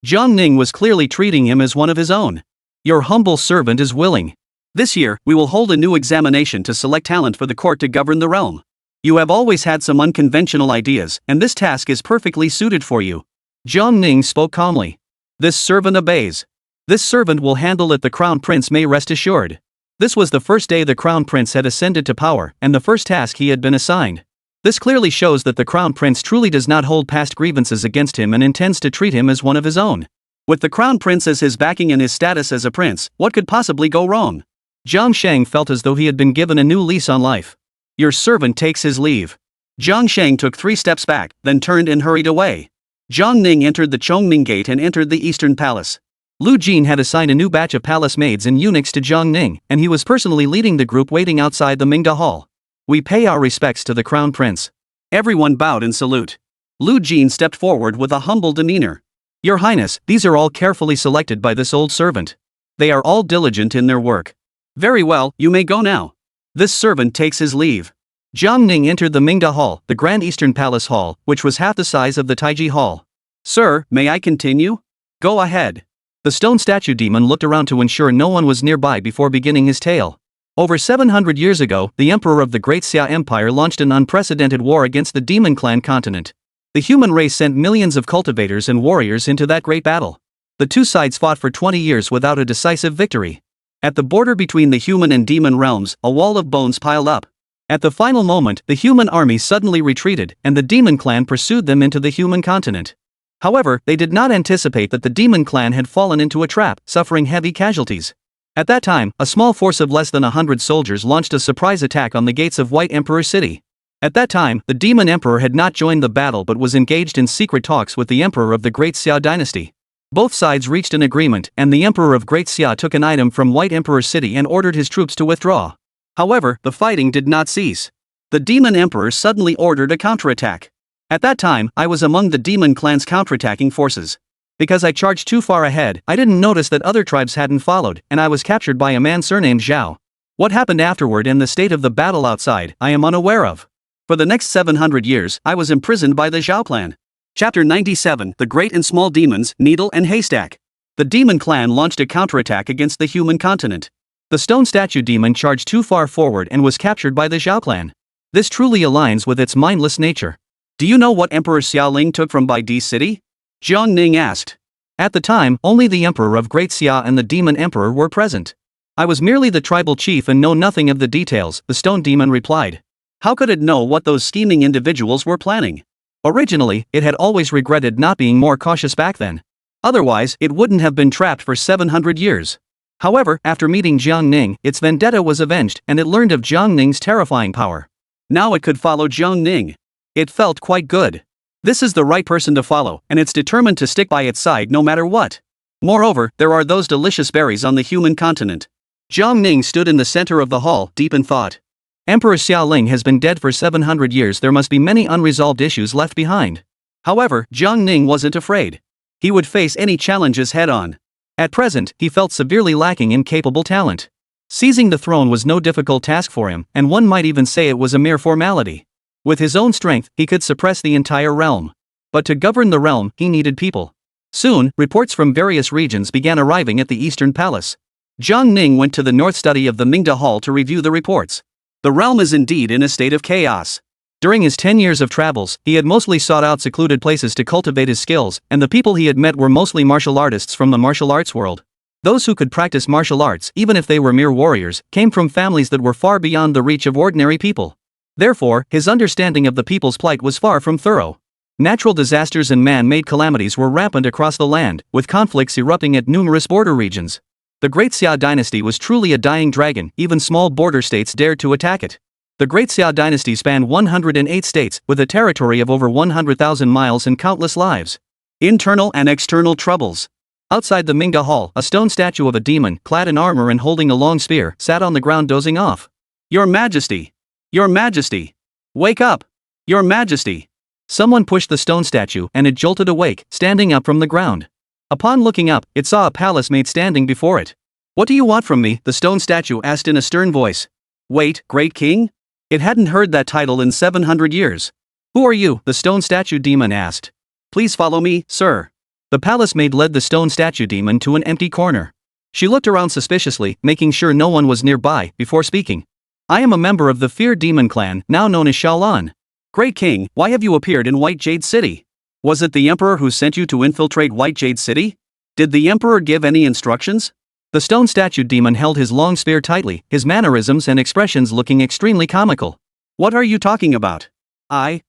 A: Jiang Ning was clearly treating him as one of his own. Your humble servant is willing. This year, we will hold a new examination to select talent for the court to govern the realm. You have always had some unconventional ideas, and this task is perfectly suited for you. Jiang Ning spoke calmly. This servant obeys. This servant will handle it, the Crown Prince may rest assured. This was the first day the Crown Prince had ascended to power, and the first task he had been assigned. This clearly shows that the Crown Prince truly does not hold past grievances against him and intends to treat him as one of his own. With the Crown Prince as his backing and his status as a prince, what could possibly go wrong? Jiang Shang felt as though he had been given a new lease on life. Your servant takes his leave. Jiang Shang took 3 steps back, then turned and hurried away. Jiang Ning entered the Chongming Gate and entered the Eastern Palace. Lu Jin had assigned a new batch of palace maids and eunuchs to Jiang Ning, and he was personally leading the group waiting outside the Mingda Hall. We pay our respects to the Crown Prince. Everyone bowed in salute. Lu Jin stepped forward with a humble demeanor. Your Highness, these are all carefully selected by this old servant. They are all diligent in their work. Very well, you may go now. This servant takes his leave. Jiang Ning entered the Mingda Hall, the Grand Eastern Palace Hall, which was half the size of the Taiji Hall. Sir, may I continue? Go ahead. The stone statue demon looked around to ensure no one was nearby before beginning his tale. Over 700 years ago, the Emperor of the Great Xia Empire launched an unprecedented war against the Demon Clan continent. The human race sent millions of cultivators and warriors into that great battle. The two sides fought for 20 years without a decisive victory. At the border between the human and demon realms, a wall of bones piled up. At the final moment, the human army suddenly retreated, and the Demon Clan pursued them into the human continent. However, they did not anticipate that the Demon Clan had fallen into a trap, suffering heavy casualties. At that time, a small force of less than 100 soldiers launched a surprise attack on the gates of White Emperor City. At that time, the Demon Emperor had not joined the battle but was engaged in secret talks with the Emperor of the Great Xia dynasty. Both sides reached an agreement, and the Emperor of Great Xia took an item from White Emperor City and ordered his troops to withdraw. However, the fighting did not cease. The Demon Emperor suddenly ordered a counterattack. At that time, I was among the Demon Clan's counterattacking forces. Because I charged too far ahead, I didn't notice that other tribes hadn't followed, and I was captured by a man surnamed Zhao. What happened afterward and the state of the battle outside, I am unaware of. For the next 700 years, I was imprisoned by the Zhao clan. Chapter 97, The Great and Small Demons, Needle and Haystack. The Demon Clan launched a counterattack against the human continent. The stone statue demon charged too far forward and was captured by the Zhao clan. This truly aligns with its mindless nature. Do you know what Emperor Xiaoling took from Bai Di City? Jiang Ning asked. At the time, only the Emperor of Great Xia and the Demon Emperor were present. I was merely the tribal chief and know nothing of the details, the stone demon replied. How could it know what those scheming individuals were planning? Originally, it had always regretted not being more cautious back then. Otherwise, it wouldn't have been trapped for 700 years. However, after meeting Jiang Ning, its vendetta was avenged, and it learned of Jiang Ning's terrifying power. Now it could follow Jiang Ning. It felt quite good. This is the right person to follow, and it's determined to stick by its side no matter what. Moreover, there are those delicious berries on the human continent. Jiang Ning stood in the center of the hall, deep in thought. Emperor Xiaoling has been dead for 700 years. There must be many unresolved issues left behind. However, Jiang Ning wasn't afraid. He would face any challenges head-on. At present, he felt severely lacking in capable talent. Seizing the throne was no difficult task for him, and one might even say it was a mere formality. With his own strength, he could suppress the entire realm. But to govern the realm, he needed people. Soon, reports from various regions began arriving at the Eastern Palace. Jiang Ning went to the north study of the Mingda Hall to review the reports. The realm is indeed in a state of chaos. During his 10 years of travels, he had mostly sought out secluded places to cultivate his skills, and the people he had met were mostly martial artists from the martial arts world. Those who could practice martial arts, even if they were mere warriors, came from families that were far beyond the reach of ordinary people. Therefore, his understanding of the people's plight was far from thorough. Natural disasters and man-made calamities were rampant across the land, with conflicts erupting at numerous border regions. The Great Xia dynasty was truly a dying dragon. Even small border states dared to attack it. The Great Xia dynasty spanned 108 states, with a territory of over 100,000 miles and countless lives. Internal and external troubles. Outside the Mingda Hall, a stone statue of a demon, clad in armor and holding a long spear, sat on the ground dozing off. "Your Majesty! Your Majesty! Wake up! Your Majesty!" Someone pushed the stone statue, and it jolted awake, standing up from the ground. Upon looking up, it saw a palace maid standing before it. "What do you want from me?" the stone statue asked in a stern voice. "Wait, Great King?" It hadn't heard that title in 700 years. "Who are you?" the stone statue demon asked. "Please follow me, sir." The palace maid led the stone statue demon to an empty corner. She looked around suspiciously, making sure no one was nearby, before speaking. "I am a member of the Fear Demon clan, now known as Shaolan. Great King, why have you appeared in White Jade City? Was it the Emperor who sent you to infiltrate White Jade City? Did the Emperor give any instructions?" The stone statue demon held his long spear tightly, his mannerisms and expressions looking extremely comical. "What are you talking about? I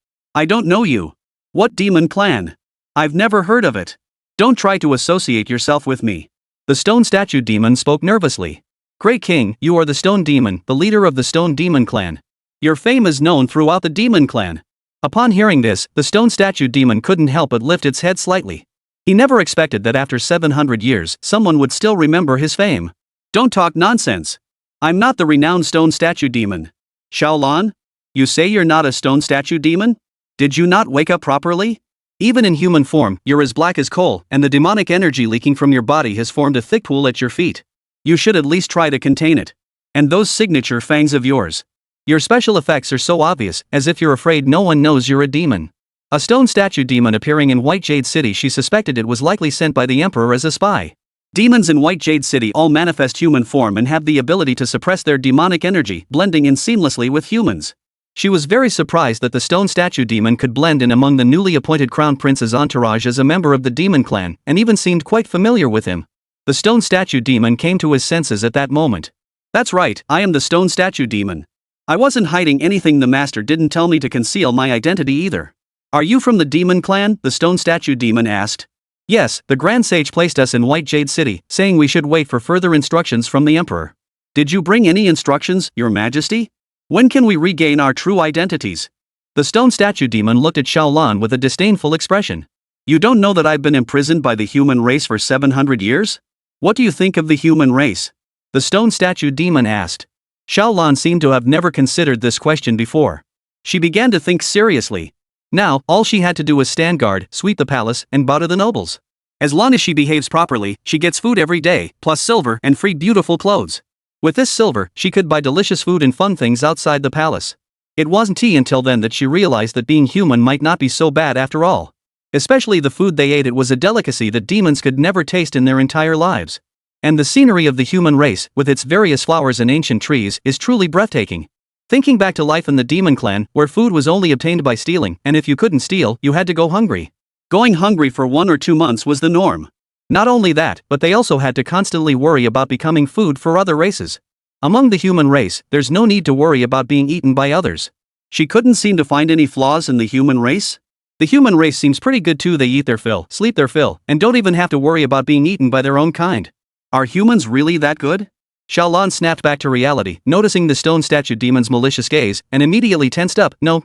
A: don't know you. What demon clan? I've never heard of it. Don't try to associate yourself with me." The stone statue demon spoke nervously. "Great King, you are the stone demon, the leader of the stone demon clan. Your fame is known throughout the demon clan." Upon hearing this, the stone statue demon couldn't help but lift its head slightly. He never expected that after 700 years, someone would still remember his fame. "Don't talk nonsense. I'm not the renowned stone statue demon. Shaolan? You say you're not a stone statue demon? Did you not wake up properly? Even in human form, you're as black as coal, and the demonic energy leaking from your body has formed a thick pool at your feet. You should at least try to contain it. And those signature fangs of yours. Your special effects are so obvious, as if you're afraid no one knows you're a demon." A stone statue demon appearing in White Jade City, she suspected it was likely sent by the Emperor as a spy. Demons in White Jade City all manifest human form and have the ability to suppress their demonic energy, blending in seamlessly with humans. She was very surprised that the stone statue demon could blend in among the newly appointed crown prince's entourage as a member of the demon clan, and even seemed quite familiar with him. The stone statue demon came to his senses at that moment. "That's right, I am the stone statue demon. I wasn't hiding anything. The master didn't tell me to conceal my identity either." "Are you from the demon clan?" the stone statue demon asked. "Yes, the Grand Sage placed us in White Jade City, saying we should wait for further instructions from the Emperor." "Did you bring any instructions, Your Majesty? When can we regain our true identities?" The stone statue demon looked at Shaolan with a disdainful expression. "You don't know that I've been imprisoned by the human race for 700 years? What do you think of the human race?" the stone statue demon asked. Shaolan seemed to have never considered this question before. She began to think seriously. Now, all she had to do was stand guard, sweep the palace, and bow to the nobles. As long as she behaves properly, she gets food every day, plus silver and free beautiful clothes. With this silver, she could buy delicious food and fun things outside the palace. It wasn't until then that she realized that being human might not be so bad after all. Especially the food they ate, it was a delicacy that demons could never taste in their entire lives. And the scenery of the human race, with its various flowers and ancient trees, is truly breathtaking. Thinking back to life in the demon clan, where food was only obtained by stealing, and if you couldn't steal, you had to go hungry. Going hungry for 1 or 2 months was the norm. Not only that, but they also had to constantly worry about becoming food for other races. Among the human race, there's no need to worry about being eaten by others. She couldn't seem to find any flaws in the human race. The human race seems pretty good too. They eat their fill, sleep their fill, and don't even have to worry about being eaten by their own kind. Are humans really that good? Shaolan snapped back to reality, noticing the stone statue demon's malicious gaze, and immediately tensed up. No,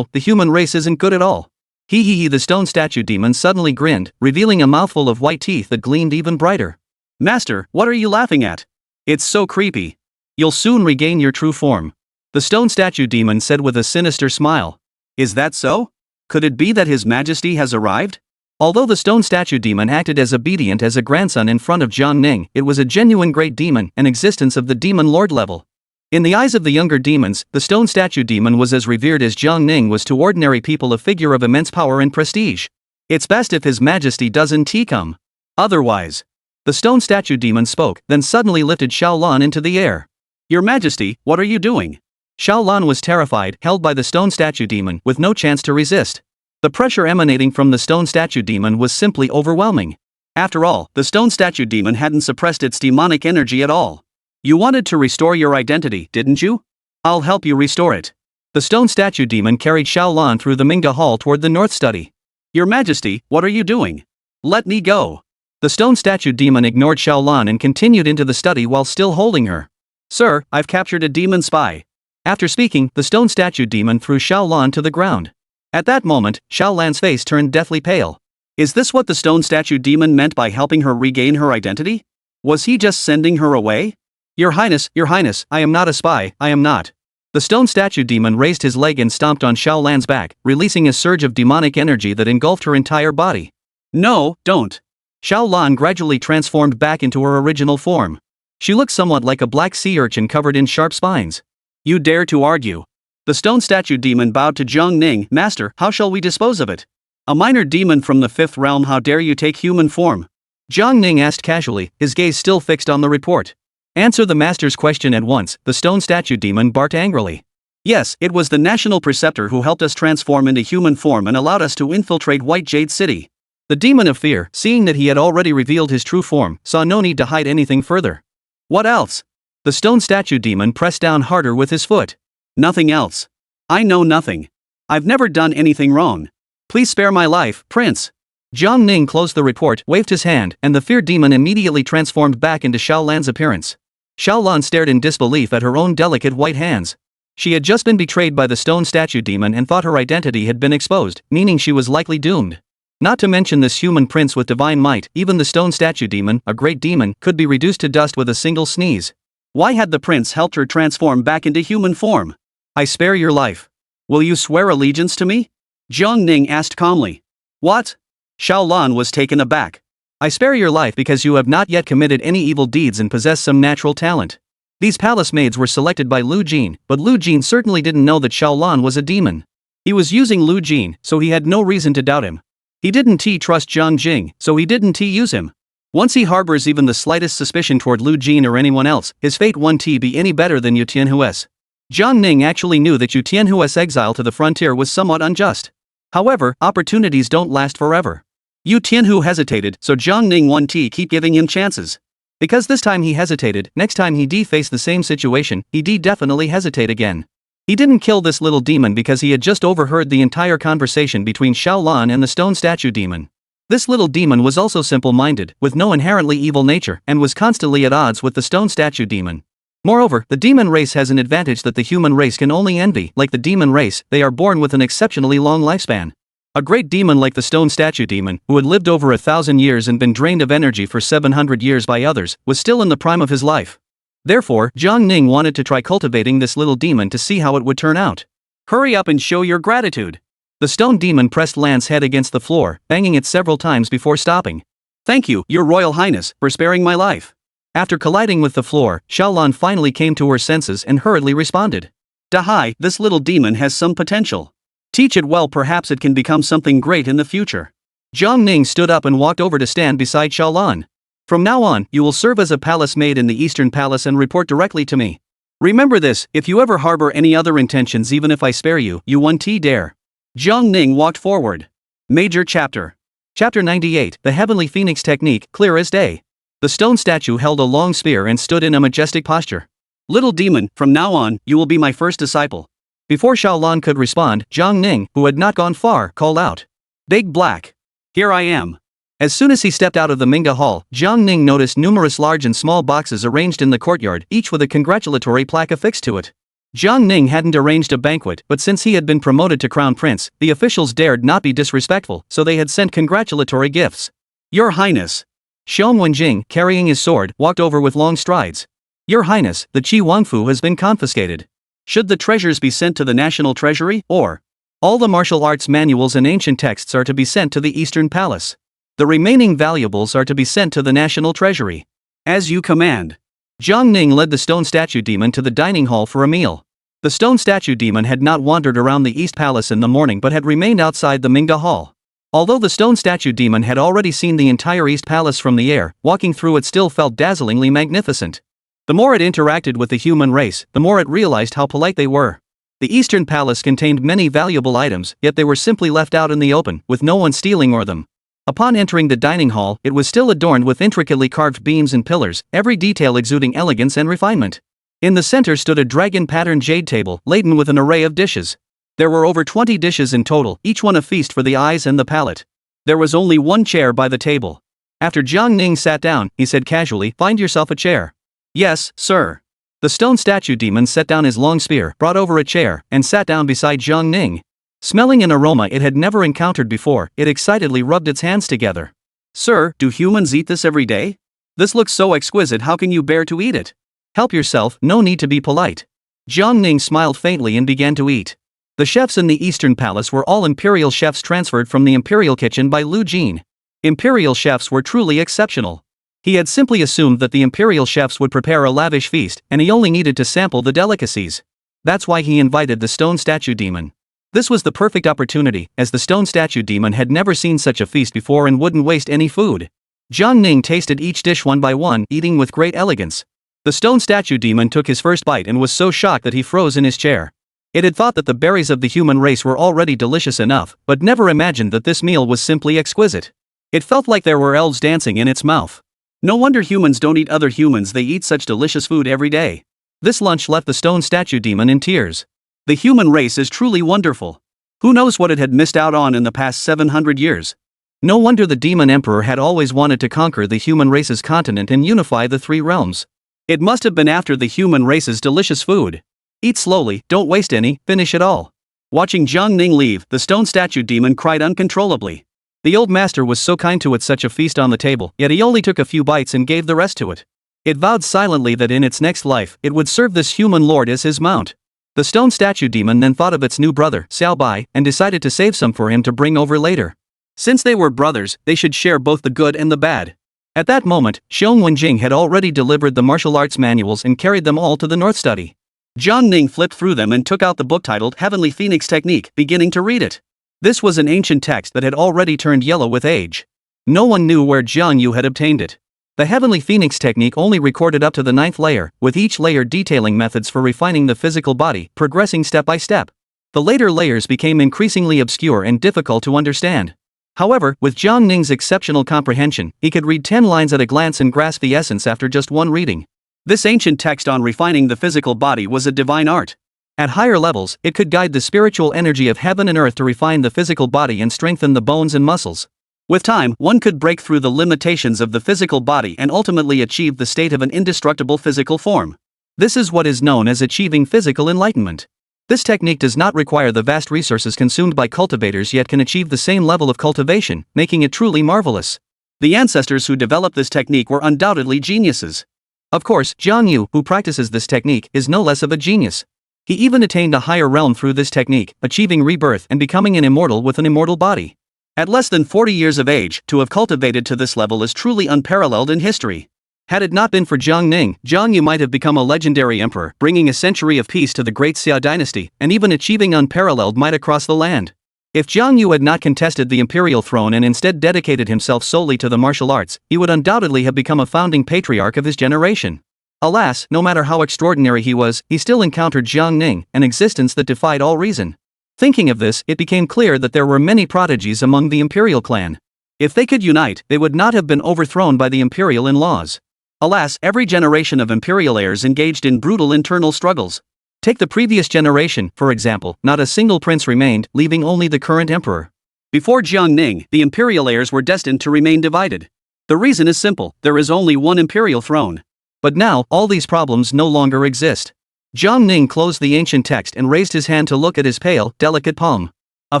A: the human race isn't good at all. He, the stone statue demon suddenly grinned, revealing a mouthful of white teeth that gleamed even brighter. "Master, what are you laughing at? It's so creepy. You'll soon regain your true form. The stone statue demon said with a sinister smile. Is that so? Could it be that His Majesty has arrived? Although the stone statue demon acted as obedient as a grandson in front of Jiang Ning, it was a genuine great demon, an existence of the demon lord level. In the eyes of the younger demons, the stone statue demon was as revered as Jiang Ning was to ordinary people, a figure of immense power and prestige. It's best if His Majesty doesn't come. Otherwise. The stone statue demon spoke, then suddenly lifted Xiaolan into the air. Your Majesty, what are you doing? Xiaolan was terrified, held by the stone statue demon, with no chance to resist. The pressure emanating from the stone statue demon was simply overwhelming. After all, the stone statue demon hadn't suppressed its demonic energy at all. You wanted to restore your identity, didn't you? I'll help you restore it. The stone statue demon carried Xiaolan through the Manga Hall toward the North Study. Your Majesty, what are you doing? Let me go. The stone statue demon ignored Xiaolan and continued into the study while still holding her. Sir, I've captured a demon spy. After speaking, the stone statue demon threw Xiaolan to the ground. At that moment, Xiaolan's face turned deathly pale. Is this what the stone statue demon meant by helping her regain her identity? Was he just sending her away? Your Highness, I am not a spy, I am not. The stone statue demon raised his leg and stomped on Xiaolan's back, releasing a surge of demonic energy that engulfed her entire body. No, don't. Xiaolan gradually transformed back into her original form. She looked somewhat like a black sea urchin covered in sharp spines. You dare to argue? The stone statue demon bowed to Jiang Ning. Master, how shall we dispose of it? A minor demon from the fifth realm, how dare you take human form? Jiang Ning asked casually, his gaze still fixed on the report. Answer the master's question at once, the stone statue demon barked angrily. Yes, it was the national preceptor who helped us transform into human form and allowed us to infiltrate White Jade City. The demon of fear, seeing that he had already revealed his true form, saw no need to hide anything further. What else? The stone statue demon pressed down harder with his foot. Nothing else. I know nothing. I've never done anything wrong. Please spare my life, Prince. Jiang Ning closed the report, waved his hand, and the fear demon immediately transformed back into Xiaolan's appearance. Xiaolan stared in disbelief at her own delicate white hands. She had just been betrayed by the stone statue demon and thought her identity had been exposed, meaning she was likely doomed. Not to mention this human prince with divine might, even the stone statue demon, a great demon, could be reduced to dust with a single sneeze. Why had the prince helped her transform back into human form? I spare your life. Will you swear allegiance to me? Jiang Ning asked calmly. What? Xiaolan was taken aback. I spare your life because you have not yet committed any evil deeds and possess some natural talent. These palace maids were selected by Lu Jin, but Lu Jin certainly didn't know that Xiaolan was a demon. He was using Lu Jin, so he had no reason to doubt him. He didn't trust Jiang Jing, so he didn't use him. Once he harbors even the slightest suspicion toward Lu Jin or anyone else, his fate won't be any better than Yu Tianhua's. Jiang Ning actually knew that Yu Tianhua's exile to the frontier was somewhat unjust. However, opportunities don't last forever. Yu Tianhu hesitated, so Jiang Ning won keep giving him chances. Because this time he hesitated, next time he faced the same situation, he definitely hesitate again. He didn't kill this little demon because he had just overheard the entire conversation between Xiaolan and the stone statue demon. This little demon was also simple-minded, with no inherently evil nature, and was constantly at odds with the stone statue demon. Moreover, the demon race has an advantage that the human race can only envy. Like the demon race, they are born with an exceptionally long lifespan. A great demon like the stone statue demon, who had lived over 1,000 years and been drained of energy for 700 years by others, was still in the prime of his life. Therefore, Jiang Ning wanted to try cultivating this little demon to see how it would turn out. Hurry up and show your gratitude. The stone demon pressed Lan's head against the floor, banging it several times before stopping. Thank you, Your Royal Highness, for sparing my life. After colliding with the floor, Xiaolan finally came to her senses and hurriedly responded. Dahai, this little demon has some potential. Teach it well, perhaps it can become something great in the future. Jiang Ning stood up and walked over to stand beside Xiaolan. From now on, you will serve as a palace maid in the Eastern Palace and report directly to me. Remember this, if you ever harbor any other intentions, even if I spare you, you won't dare. Jiang Ning walked forward. Major Chapter. Chapter 98, The Heavenly Phoenix Technique, clear as day. The stone statue held a long spear and stood in a majestic posture. Little demon, from now on, you will be my first disciple. Before Xiaolan could respond, Jiang Ning, who had not gone far, called out. Big Black. Here I am. As soon as he stepped out of the Manga Hall, Jiang Ning noticed numerous large and small boxes arranged in the courtyard, each with a congratulatory plaque affixed to it. Jiang Ning hadn't arranged a banquet, but since he had been promoted to crown prince, the officials dared not be disrespectful, so they had sent congratulatory gifts. Your Highness. Xiong Wenjing, carrying his sword, walked over with long strides. Your Highness, the Qi Wangfu has been confiscated. Should the treasures be sent to the National Treasury, or? All the martial arts manuals and ancient texts are to be sent to the Eastern Palace. The remaining valuables are to be sent to the National Treasury. As you command. Jiang Ning led the stone statue demon to the dining hall for a meal. The stone statue demon had not wandered around the East Palace in the morning but had remained outside the Manga Hall. Although the stone statue demon had already seen the entire East Palace from the air, walking through it still felt dazzlingly magnificent. The more it interacted with the human race, the more it realized how polite they were. The Eastern Palace contained many valuable items, yet they were simply left out in the open, with no one stealing or them. Upon entering the dining hall, it was still adorned with intricately carved beams and pillars, every detail exuding elegance and refinement. In the center stood a dragon-patterned jade table, laden with an array of dishes. There were over 20 dishes in total, each one a feast for the eyes and the palate. There was only one chair by the table. After Jiang Ning sat down, he said casually, "Find yourself a chair." "Yes, sir." The stone statue demon set down his long spear, brought over a chair, and sat down beside Jiang Ning. Smelling an aroma it had never encountered before, it excitedly rubbed its hands together. "Sir, do humans eat this every day? This looks so exquisite, how can you bear to eat it? Help yourself, no need to be polite." Jiang Ning smiled faintly and began to eat. The chefs in the Eastern Palace were all imperial chefs transferred from the imperial kitchen by Lu Jin. Imperial chefs were truly exceptional. He had simply assumed that the imperial chefs would prepare a lavish feast, and he only needed to sample the delicacies. That's why he invited the stone statue demon. This was the perfect opportunity, as the stone statue demon had never seen such a feast before and wouldn't waste any food. Jiang Ning tasted each dish one by one, eating with great elegance. The stone statue demon took his first bite and was so shocked that he froze in his chair. It had thought that the berries of the human race were already delicious enough, but never imagined that this meal was simply exquisite. It felt like there were elves dancing in its mouth. No wonder humans don't eat other humans, they eat such delicious food every day. This lunch left the stone statue demon in tears. The human race is truly wonderful. Who knows what it had missed out on in the past 700 years? No wonder the demon emperor had always wanted to conquer the human race's continent and unify the three realms. It must have been after the human race's delicious food. Eat slowly, don't waste any, finish it all. Watching Jiang Ning leave, the stone statue demon cried uncontrollably. The old master was so kind to it, such a feast on the table, yet he only took a few bites and gave the rest to it. It vowed silently that in its next life, it would serve this human lord as his mount. The stone statue demon then thought of its new brother, Xiao Bai, and decided to save some for him to bring over later. Since they were brothers, they should share both the good and the bad. At that moment, Xiong Wenjing had already delivered the martial arts manuals and carried them all to the North Study. Jiang Ning flipped through them and took out the book titled Heavenly Phoenix Technique, beginning to read it. This was an ancient text that had already turned yellow with age. No one knew where Jiang Yu had obtained it. The Heavenly Phoenix technique only recorded up to the 9th layer, with each layer detailing methods for refining the physical body, progressing step by step. The later layers became increasingly obscure and difficult to understand. However, with Jiang Ning's exceptional comprehension, he could read 10 lines at a glance and grasp the essence after just one reading. This ancient text on refining the physical body was a divine art. At higher levels, it could guide the spiritual energy of heaven and earth to refine the physical body and strengthen the bones and muscles. With time, one could break through the limitations of the physical body and ultimately achieve the state of an indestructible physical form. This is what is known as achieving physical enlightenment. This technique does not require the vast resources consumed by cultivators, yet can achieve the same level of cultivation, making it truly marvelous. The ancestors who developed this technique were undoubtedly geniuses. Of course, Jiang Yu, who practices this technique, is no less of a genius. He even attained a higher realm through this technique, achieving rebirth and becoming an immortal with an immortal body. At less than 40 years of age, to have cultivated to this level is truly unparalleled in history. Had it not been for Jiang Ning, Jiang Yu might have become a legendary emperor, bringing a century of peace to the great Xia dynasty, and even achieving unparalleled might across the land. If Jiang Yu had not contested the imperial throne and instead dedicated himself solely to the martial arts, he would undoubtedly have become a founding patriarch of his generation. Alas, no matter how extraordinary he was, he still encountered Jiang Ning, an existence that defied all reason. Thinking of this, it became clear that there were many prodigies among the imperial clan. If they could unite, they would not have been overthrown by the imperial in-laws. Alas, every generation of imperial heirs engaged in brutal internal struggles. Take the previous generation, for example, not a single prince remained, leaving only the current emperor. Before Jiang Ning, the imperial heirs were destined to remain divided. The reason is simple, there is only one imperial throne. But now, all these problems no longer exist. Jiang Ning closed the ancient text and raised his hand to look at his pale, delicate palm. A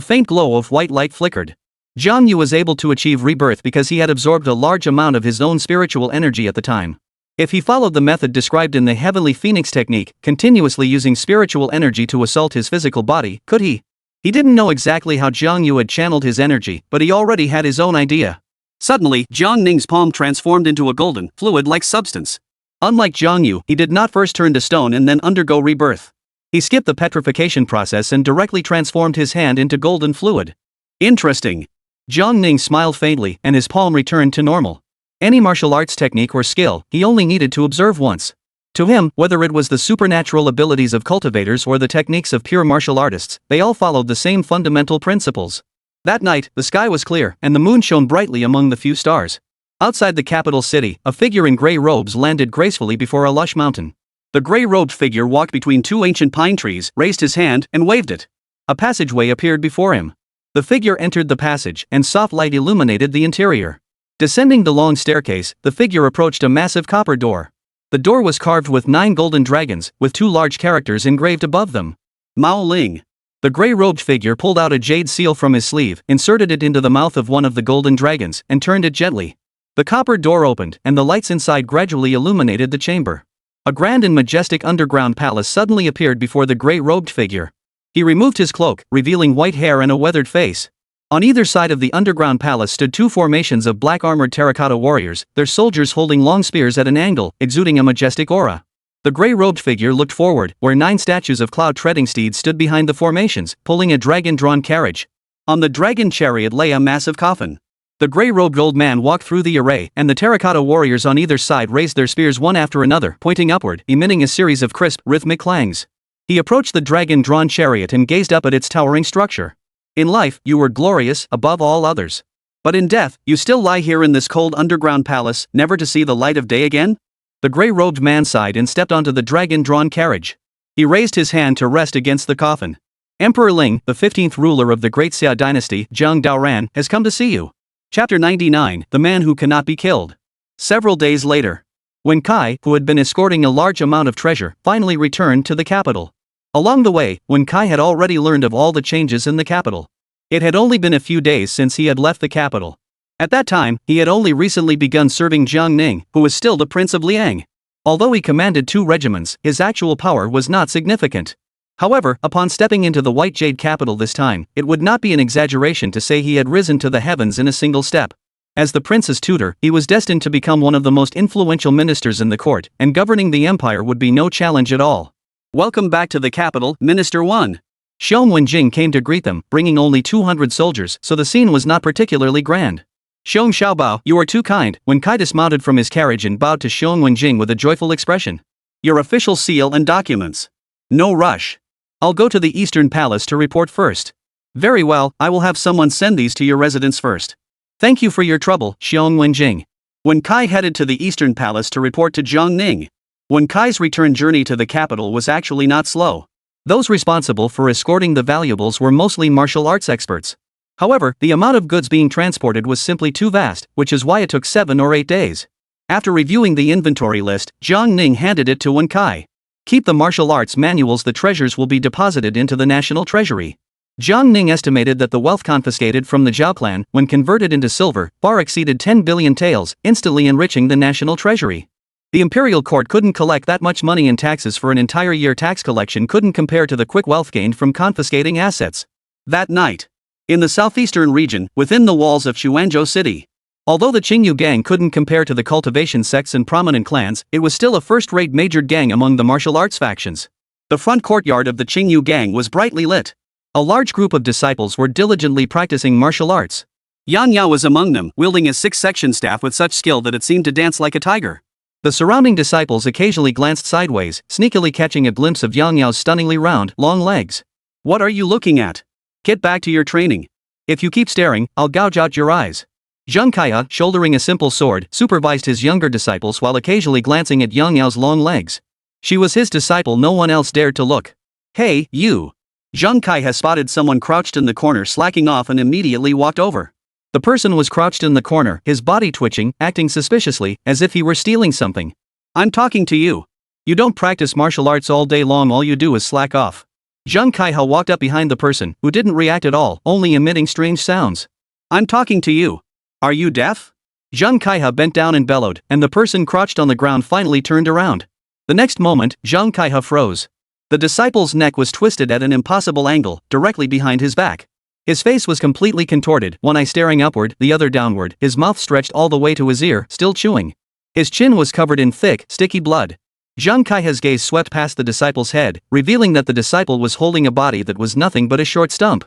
A: faint glow of white light flickered. Jiang Yu was able to achieve rebirth because he had absorbed a large amount of his own spiritual energy at the time. If he followed the method described in the Heavenly Phoenix technique, continuously using spiritual energy to assault his physical body, could he? He didn't know exactly how Jiang Yu had channeled his energy, but he already had his own idea. Suddenly, Jiang Ning's palm transformed into a golden, fluid-like substance. Unlike Jiang Yu, he did not first turn to stone and then undergo rebirth. He skipped the petrification process and directly transformed his hand into golden fluid. Interesting. Jiang Ning smiled faintly, and his palm returned to normal. Any martial arts technique or skill, he only needed to observe once. To him, whether it was the supernatural abilities of cultivators or the techniques of pure martial artists, they all followed the same fundamental principles. That night, the sky was clear, and the moon shone brightly among the few stars. Outside the capital city, a figure in gray robes landed gracefully before a lush mountain. The gray-robed figure walked between two ancient pine trees, raised his hand, and waved it. A passageway appeared before him. The figure entered the passage, and soft light illuminated the interior. Descending the long staircase, the figure approached a massive copper door. The door was carved with 9 golden dragons, with 2 large characters engraved above them. Mao Ling. The gray-robed figure pulled out a jade seal from his sleeve, inserted it into the mouth of one of the golden dragons, and turned it gently. The copper door opened, and the lights inside gradually illuminated the chamber. A grand and majestic underground palace suddenly appeared before the gray-robed figure. He removed his cloak, revealing white hair and a weathered face. On either side of the underground palace stood 2 formations of black-armored terracotta warriors, their soldiers holding long spears at an angle, exuding a majestic aura. The gray-robed figure looked forward, where 9 statues of cloud-treading steeds stood behind the formations, pulling a dragon-drawn carriage. On the dragon chariot lay a massive coffin. The gray-robed old man walked through the array, and the terracotta warriors on either side raised their spears one after another, pointing upward, emitting a series of crisp, rhythmic clangs. He approached the dragon-drawn chariot and gazed up at its towering structure. In life, you were glorious, above all others. But in death, you still lie here in this cold underground palace, never to see the light of day again? The gray-robed man sighed and stepped onto the dragon-drawn carriage. He raised his hand to rest against the coffin. Emperor Ling, the 15th ruler of the Great Xia dynasty, Zhang Daoran, has come to see you. Chapter 99, The Man Who Cannot Be Killed. Several days later. When Kai, who had been escorting a large amount of treasure, finally returned to the capital. Along the way, when Kai had already learned of all the changes in the capital. It had only been a few days since he had left the capital. At that time, he had only recently begun serving Jiang Ning, who was still the Prince of Liang. Although he commanded 2 regiments, his actual power was not significant. However, upon stepping into the White Jade capital this time, it would not be an exaggeration to say he had risen to the heavens in a single step. As the prince's tutor, he was destined to become one of the most influential ministers in the court, and governing the empire would be no challenge at all. Welcome back to the capital, Minister 1. Xiong Wenjing came to greet them, bringing only 200 soldiers, so the scene was not particularly grand. Xiong Xiaobao, you are too kind, when Kai dismounted from his carriage and bowed to Xiong Wenjing with a joyful expression. Your official seal and documents. No rush. I'll go to the Eastern Palace to report first. Very well, I will have someone send these to your residence first. Thank you for your trouble, Xiong Wenjing. When Kai headed to the Eastern Palace to report to Jiang Ning. When Kai's return journey to the capital was actually not slow. Those responsible for escorting the valuables were mostly martial arts experts. However, the amount of goods being transported was simply too vast, which is why it took 7 or 8 days. After reviewing the inventory list, Jiang Ning handed it to Wen Kai. Keep the martial arts manuals, the treasures will be deposited into the national treasury. Jiang Ning estimated that the wealth confiscated from the Zhao clan, when converted into silver, far exceeded 10 billion taels, instantly enriching the national treasury. The imperial court couldn't collect that much money in taxes for an entire year. Tax collection couldn't compare to the quick wealth gained from confiscating assets. That night. In the southeastern region, within the walls of Xuanzhou City. Although the Qingyu gang couldn't compare to the cultivation sects and prominent clans, it was still a first-rate majored gang among the martial arts factions. The front courtyard of the Qingyu gang was brightly lit. A large group of disciples were diligently practicing martial arts. Yan Yao was among them, wielding his 6-section staff with such skill that it seemed to dance like a tiger. The surrounding disciples occasionally glanced sideways, sneakily catching a glimpse of Yang Yao's stunningly round, long legs. What are you looking at? Get back to your training. If you keep staring, I'll gouge out your eyes. Zheng Kaiya, shouldering a simple sword, supervised his younger disciples while occasionally glancing at Yang Yao's long legs. She was his disciple, no one else dared to look. Hey, you! Zheng Kaiya spotted someone crouched in the corner slacking off and immediately walked over. The person was crouched in the corner, his body twitching, acting suspiciously, as if he were stealing something. I'm talking to you. You don't practice martial arts all day long, all you do is slack off. Zheng Kaiya walked up behind the person, who didn't react at all, only emitting strange sounds. I'm talking to you. Are you deaf? Zhang Kaiha bent down and bellowed, and the person crouched on the ground finally turned around. The next moment, Zhang Kaiha froze. The disciple's neck was twisted at an impossible angle, directly behind his back. His face was completely contorted, one eye staring upward, the other downward, his mouth stretched all the way to his ear, still chewing. His chin was covered in thick, sticky blood. Zhang Kaiha's gaze swept past the disciple's head, revealing that the disciple was holding a body that was nothing but a short stump.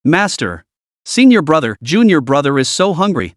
A: Master. Senior brother, junior brother is so hungry.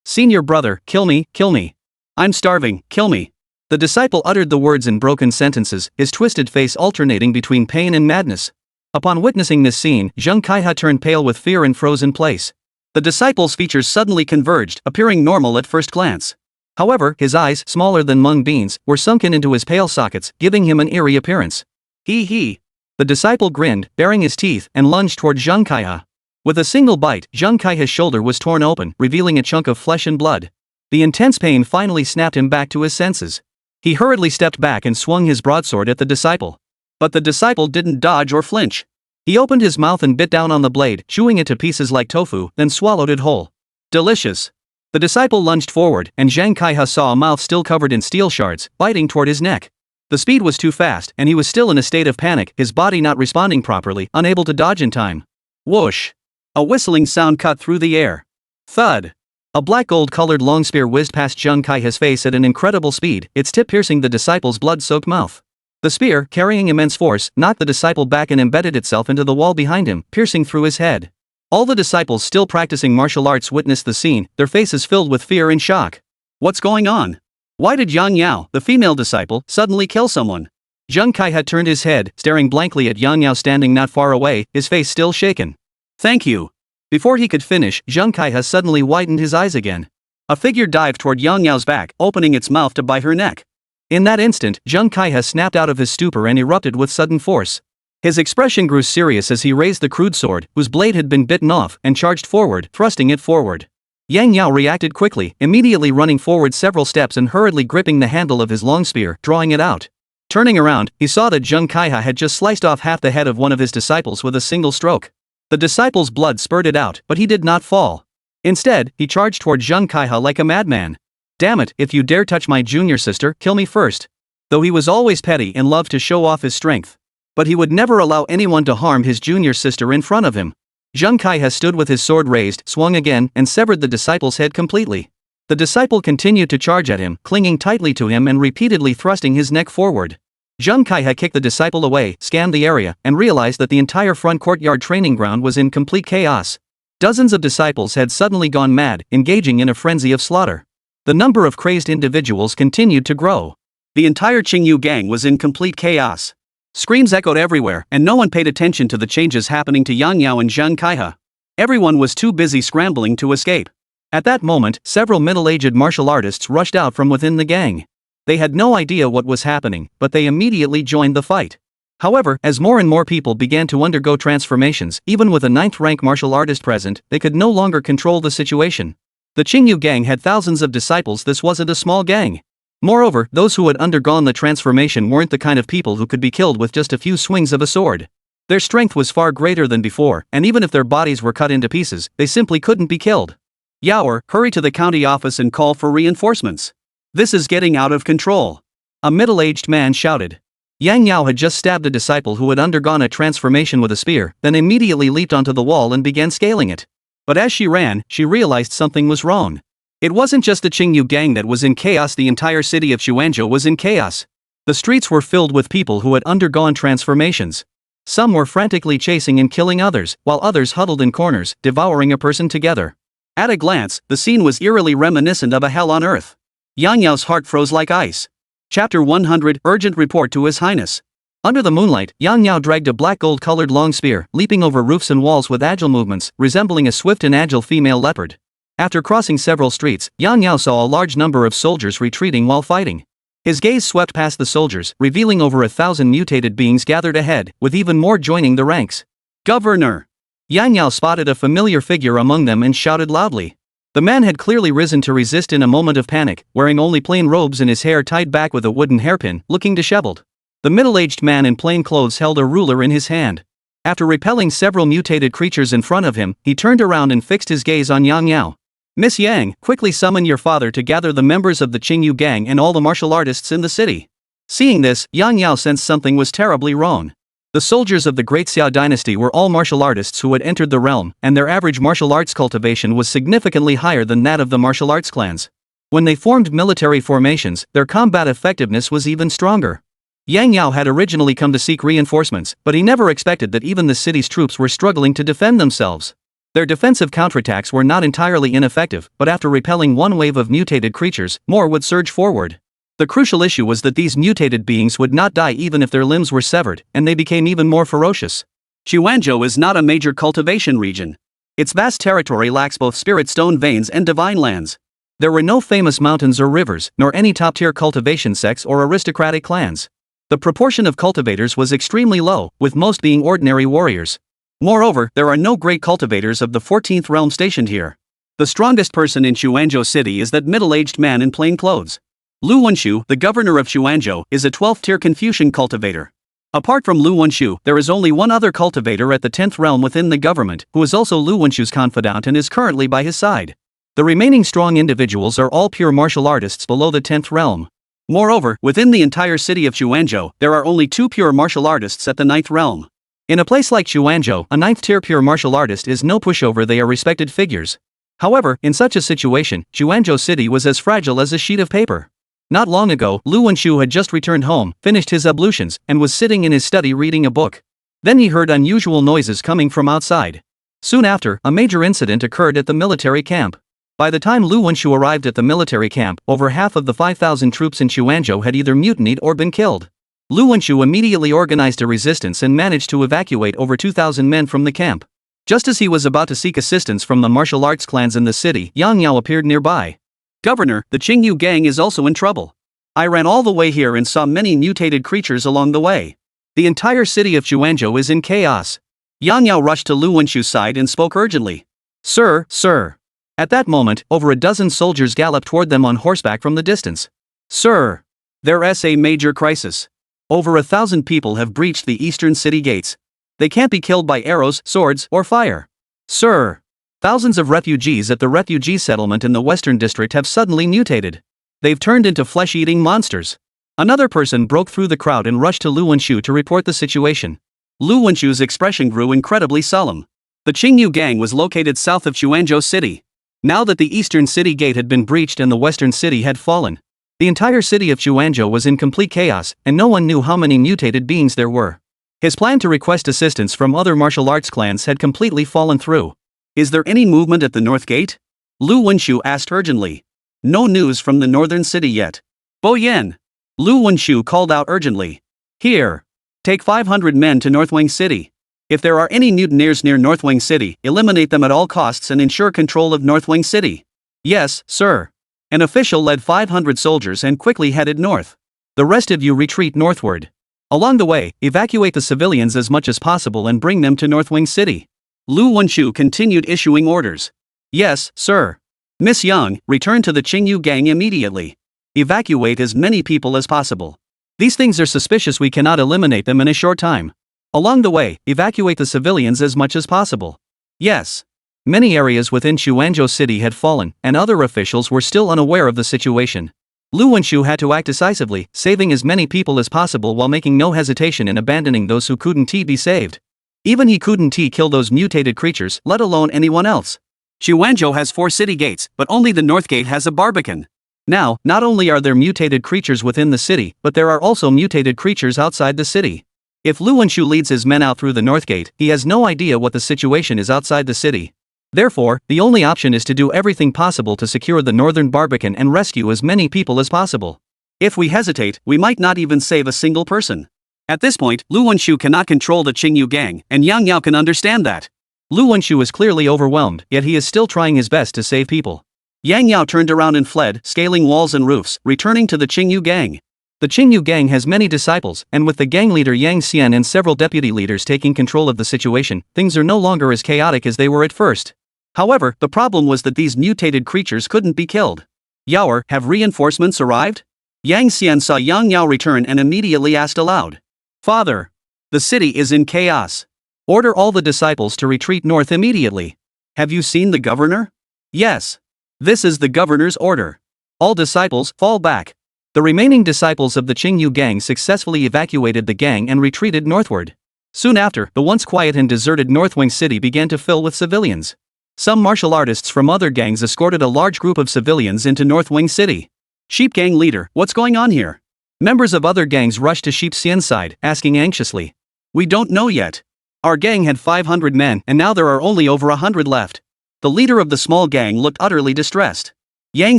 A: Senior brother, kill me. I'm starving, kill me. The disciple uttered the words in broken sentences, his twisted face alternating between pain and madness. Upon witnessing this scene, Zhang Kaiha turned pale with fear and froze in place. The disciple's features suddenly converged, appearing normal at first glance. However, his eyes, smaller than mung beans, were sunken into his pale sockets, giving him an eerie appearance. He. The disciple grinned, baring his teeth, and lunged toward Zhang Kaiha. With a single bite, Zhang Kaiha's shoulder was torn open, revealing a chunk of flesh and blood. The intense pain finally snapped him back to his senses. He hurriedly stepped back and swung his broadsword at the disciple. But the disciple didn't dodge or flinch. He opened his mouth and bit down on the blade, chewing it to pieces like tofu, then swallowed it whole. Delicious. The disciple lunged forward, and Zhang Kaiha saw a mouth still covered in steel shards, biting toward his neck. The speed was too fast, and he was still in a state of panic, his body not responding properly, unable to dodge in time. Whoosh! A whistling sound cut through the air. Thud! A black gold-colored long spear whizzed past Zhang Kaiha's face at an incredible speed, its tip piercing the disciple's blood-soaked mouth. The spear, carrying immense force, knocked the disciple back and embedded itself into the wall behind him, piercing through his head. All the disciples still practicing martial arts witnessed the scene, their faces filled with fear and shock. What's going on? Why did Yang Yao, the female disciple, suddenly kill someone? Zhang Kaiha turned his head, staring blankly at Yang Yao standing not far away, his face still shaken. Thank you. Before he could finish, Zhang Kaiha suddenly widened his eyes again. A figure dived toward Yang Yao's back, opening its mouth to bite her neck. In that instant, Zhang Kaiha snapped out of his stupor and erupted with sudden force. His expression grew serious as he raised the crude sword, whose blade had been bitten off, and charged forward, thrusting it forward. Yang Yao reacted quickly, immediately running forward several steps and hurriedly gripping the handle of his long spear, drawing it out. Turning around, he saw that Zhang Kaiha had just sliced off half the head of one of his disciples with a single stroke. The disciple's blood spurted out, but he did not fall. Instead, he charged toward Zhang Kaiha like a madman. Damn it, if you dare touch my junior sister, kill me first. Though he was always petty and loved to show off his strength. But he would never allow anyone to harm his junior sister in front of him. Zhang Kaiha stood with his sword raised, swung again, and severed the disciple's head completely. The disciple continued to charge at him, clinging tightly to him and repeatedly thrusting his neck forward. Zhang Kaiha kicked the disciple away, scanned the area, and realized that the entire front courtyard training ground was in complete chaos. Dozens of disciples had suddenly gone mad, engaging in a frenzy of slaughter. The number of crazed individuals continued to grow. The entire Qingyu gang was in complete chaos. Screams echoed everywhere, and no one paid attention to the changes happening to Yang Yao and Zhang Kaiha. Everyone was too busy scrambling to escape. At that moment, several middle-aged martial artists rushed out from within the gang. They had no idea what was happening, but they immediately joined the fight. However, as more and more people began to undergo transformations, even with a 9th-rank martial artist present, they could no longer control the situation. The Qingyu gang had thousands of disciples. This wasn't a small gang. Moreover, those who had undergone the transformation weren't the kind of people who could be killed with just a few swings of a sword. Their strength was far greater than before, and even if their bodies were cut into pieces, they simply couldn't be killed. Yaoer, hurry to the county office and call for reinforcements. This is getting out of control. A middle-aged man shouted. Yang Yao had just stabbed a disciple who had undergone a transformation with a spear, then immediately leaped onto the wall and began scaling it. But as she ran, she realized something was wrong. It wasn't just the Qingyu gang that was in chaos, the entire city of Xuanzhou was in chaos. The streets were filled with people who had undergone transformations. Some were frantically chasing and killing others, while others huddled in corners, devouring a person together. At a glance, the scene was eerily reminiscent of a hell on earth. Yang Yao's heart froze like ice. Chapter 100, Urgent Report to His Highness. Under the moonlight, Yang Yao dragged a black gold-colored long spear, leaping over roofs and walls with agile movements, resembling a swift and agile female leopard. After crossing several streets, Yang Yao saw a large number of soldiers retreating while fighting. His gaze swept past the soldiers, revealing over 1,000 mutated beings gathered ahead, with even more joining the ranks. Governor! Yang Yao spotted a familiar figure among them and shouted loudly. The man had clearly risen to resist in a moment of panic, wearing only plain robes and his hair tied back with a wooden hairpin, looking disheveled. The middle-aged man in plain clothes held a ruler in his hand. After repelling several mutated creatures in front of him, he turned around and fixed his gaze on Yang Yao. Miss Yang, quickly summon your father to gather the members of the Qingyu gang and all the martial artists in the city. Seeing this, Yang Yao sensed something was terribly wrong. The soldiers of the Great Xiao dynasty were all martial artists who had entered the realm, and their average martial arts cultivation was significantly higher than that of the martial arts clans. When they formed military formations, their combat effectiveness was even stronger. Yang Yao had originally come to seek reinforcements, but he never expected that even the city's troops were struggling to defend themselves. Their defensive counterattacks were not entirely ineffective, but after repelling one wave of mutated creatures, more would surge forward. The crucial issue was that these mutated beings would not die even if their limbs were severed, and they became even more ferocious. Xuanzhou is not a major cultivation region. Its vast territory lacks both spirit stone veins and divine lands. There were no famous mountains or rivers, nor any top-tier cultivation sects or aristocratic clans. The proportion of cultivators was extremely low, with most being ordinary warriors. Moreover, there are no great cultivators of the 14th realm stationed here. The strongest person in Xuanzhou city is that middle-aged man in plain clothes. Lu Wenshu, the governor of Xuanzhou, is a 12th-tier Confucian cultivator. Apart from Lu Wenshu, there is only one other cultivator at the 10th realm within the government, who is also Lu Wenshu's confidant and is currently by his side. The remaining strong individuals are all pure martial artists below the 10th realm. Moreover, within the entire city of Xuanzhou, there are only 2 pure martial artists at the 9th realm. In a place like Xuanzhou, a 9th-tier pure martial artist is no pushover, they are respected figures. However, in such a situation, Xuanzhou city was as fragile as a sheet of paper. Not long ago, Lu Wenshu had just returned home, finished his ablutions, and was sitting in his study reading a book. Then he heard unusual noises coming from outside. Soon after, a major incident occurred at the military camp. By the time Lu Wenshu arrived at the military camp, over half of the 5,000 troops in Xuanzhou had either mutinied or been killed. Lu Wenshu immediately organized a resistance and managed to evacuate over 2,000 men from the camp. Just as he was about to seek assistance from the martial arts clans in the city, Yang Yao appeared nearby. Governor, the Qingyu gang is also in trouble. I ran all the way here and saw many mutated creatures along the way. The entire city of Xuanzhou is in chaos. Yang Yao rushed to Lu Wenshu's side and spoke urgently. Sir, sir. At that moment, over a dozen soldiers galloped toward them on horseback from the distance. Sir. There's a major crisis. Over 1,000 people have breached the eastern city gates. They can't be killed by arrows, swords, or fire. Sir. Thousands of refugees at the refugee settlement in the western district have suddenly mutated. They've turned into flesh-eating monsters. Another person broke through the crowd and rushed to Lu Wenshu to report the situation. Lu Wenshu's expression grew incredibly solemn. The Qingyu gang was located south of Xuanzhou city. Now that the eastern city gate had been breached and the western city had fallen, the entire city of Xuanzhou was in complete chaos, and no one knew how many mutated beings there were. His plan to request assistance from other martial arts clans had completely fallen through. Is there any movement at the north gate? Lu Wenshu asked urgently. No news from the northern city yet. Bo Yan. Lu Wenshu called out urgently. Here. Take 500 men to Northwing City. If there are any mutineers near Northwing City, eliminate them at all costs and ensure control of Northwing City. Yes, sir. An official led 500 soldiers and quickly headed north. The rest of you retreat northward. Along the way, evacuate the civilians as much as possible and bring them to Northwing City. Lu Wenshu continued issuing orders. Yes, sir. Miss Yang, return to the Qingyu gang immediately. Evacuate as many people as possible. These things are suspicious, we cannot eliminate them in a short time. Along the way, evacuate the civilians as much as possible. Yes. Many areas within Xuanzhou city had fallen, and other officials were still unaware of the situation. Lu Wenshu had to act decisively, saving as many people as possible while making no hesitation in abandoning those who couldn't be saved. Even he couldn't kill those mutated creatures, let alone anyone else. Xuanzhou has 4 city gates, but only the north gate has a barbican. Now, not only are there mutated creatures within the city, but there are also mutated creatures outside the city. If Lu Wenshu leads his men out through the north gate, he has no idea what the situation is outside the city. Therefore, the only option is to do everything possible to secure the northern barbican and rescue as many people as possible. If we hesitate, we might not even save a single person. At this point, Lu Wenshu cannot control the Qingyu gang, and Yang Yao can understand that. Lu Wenshu is clearly overwhelmed, yet he is still trying his best to save people. Yang Yao turned around and fled, scaling walls and roofs, returning to the Qingyu gang. The Qingyu gang has many disciples, and with the gang leader Yang Xian and several deputy leaders taking control of the situation, things are no longer as chaotic as they were at first. However, the problem was that these mutated creatures couldn't be killed. Yaoer, have reinforcements arrived? Yang Xian saw Yang Yao return and immediately asked aloud. Father. The city is in chaos. Order all the disciples to retreat north immediately. Have you seen the governor? Yes. This is the governor's order. All disciples, fall back. The remaining disciples of the Qingyu gang successfully evacuated the gang and retreated northward. Soon after, the once quiet and deserted Northwing city began to fill with civilians. Some martial artists from other gangs escorted a large group of civilians into Northwing city. Sheep gang leader, what's going on here? Members of other gangs rushed to Sheep Xian's side, asking anxiously. We don't know yet. Our gang had 500 men and now there are only over 100 left. The leader of the small gang looked utterly distressed. Yang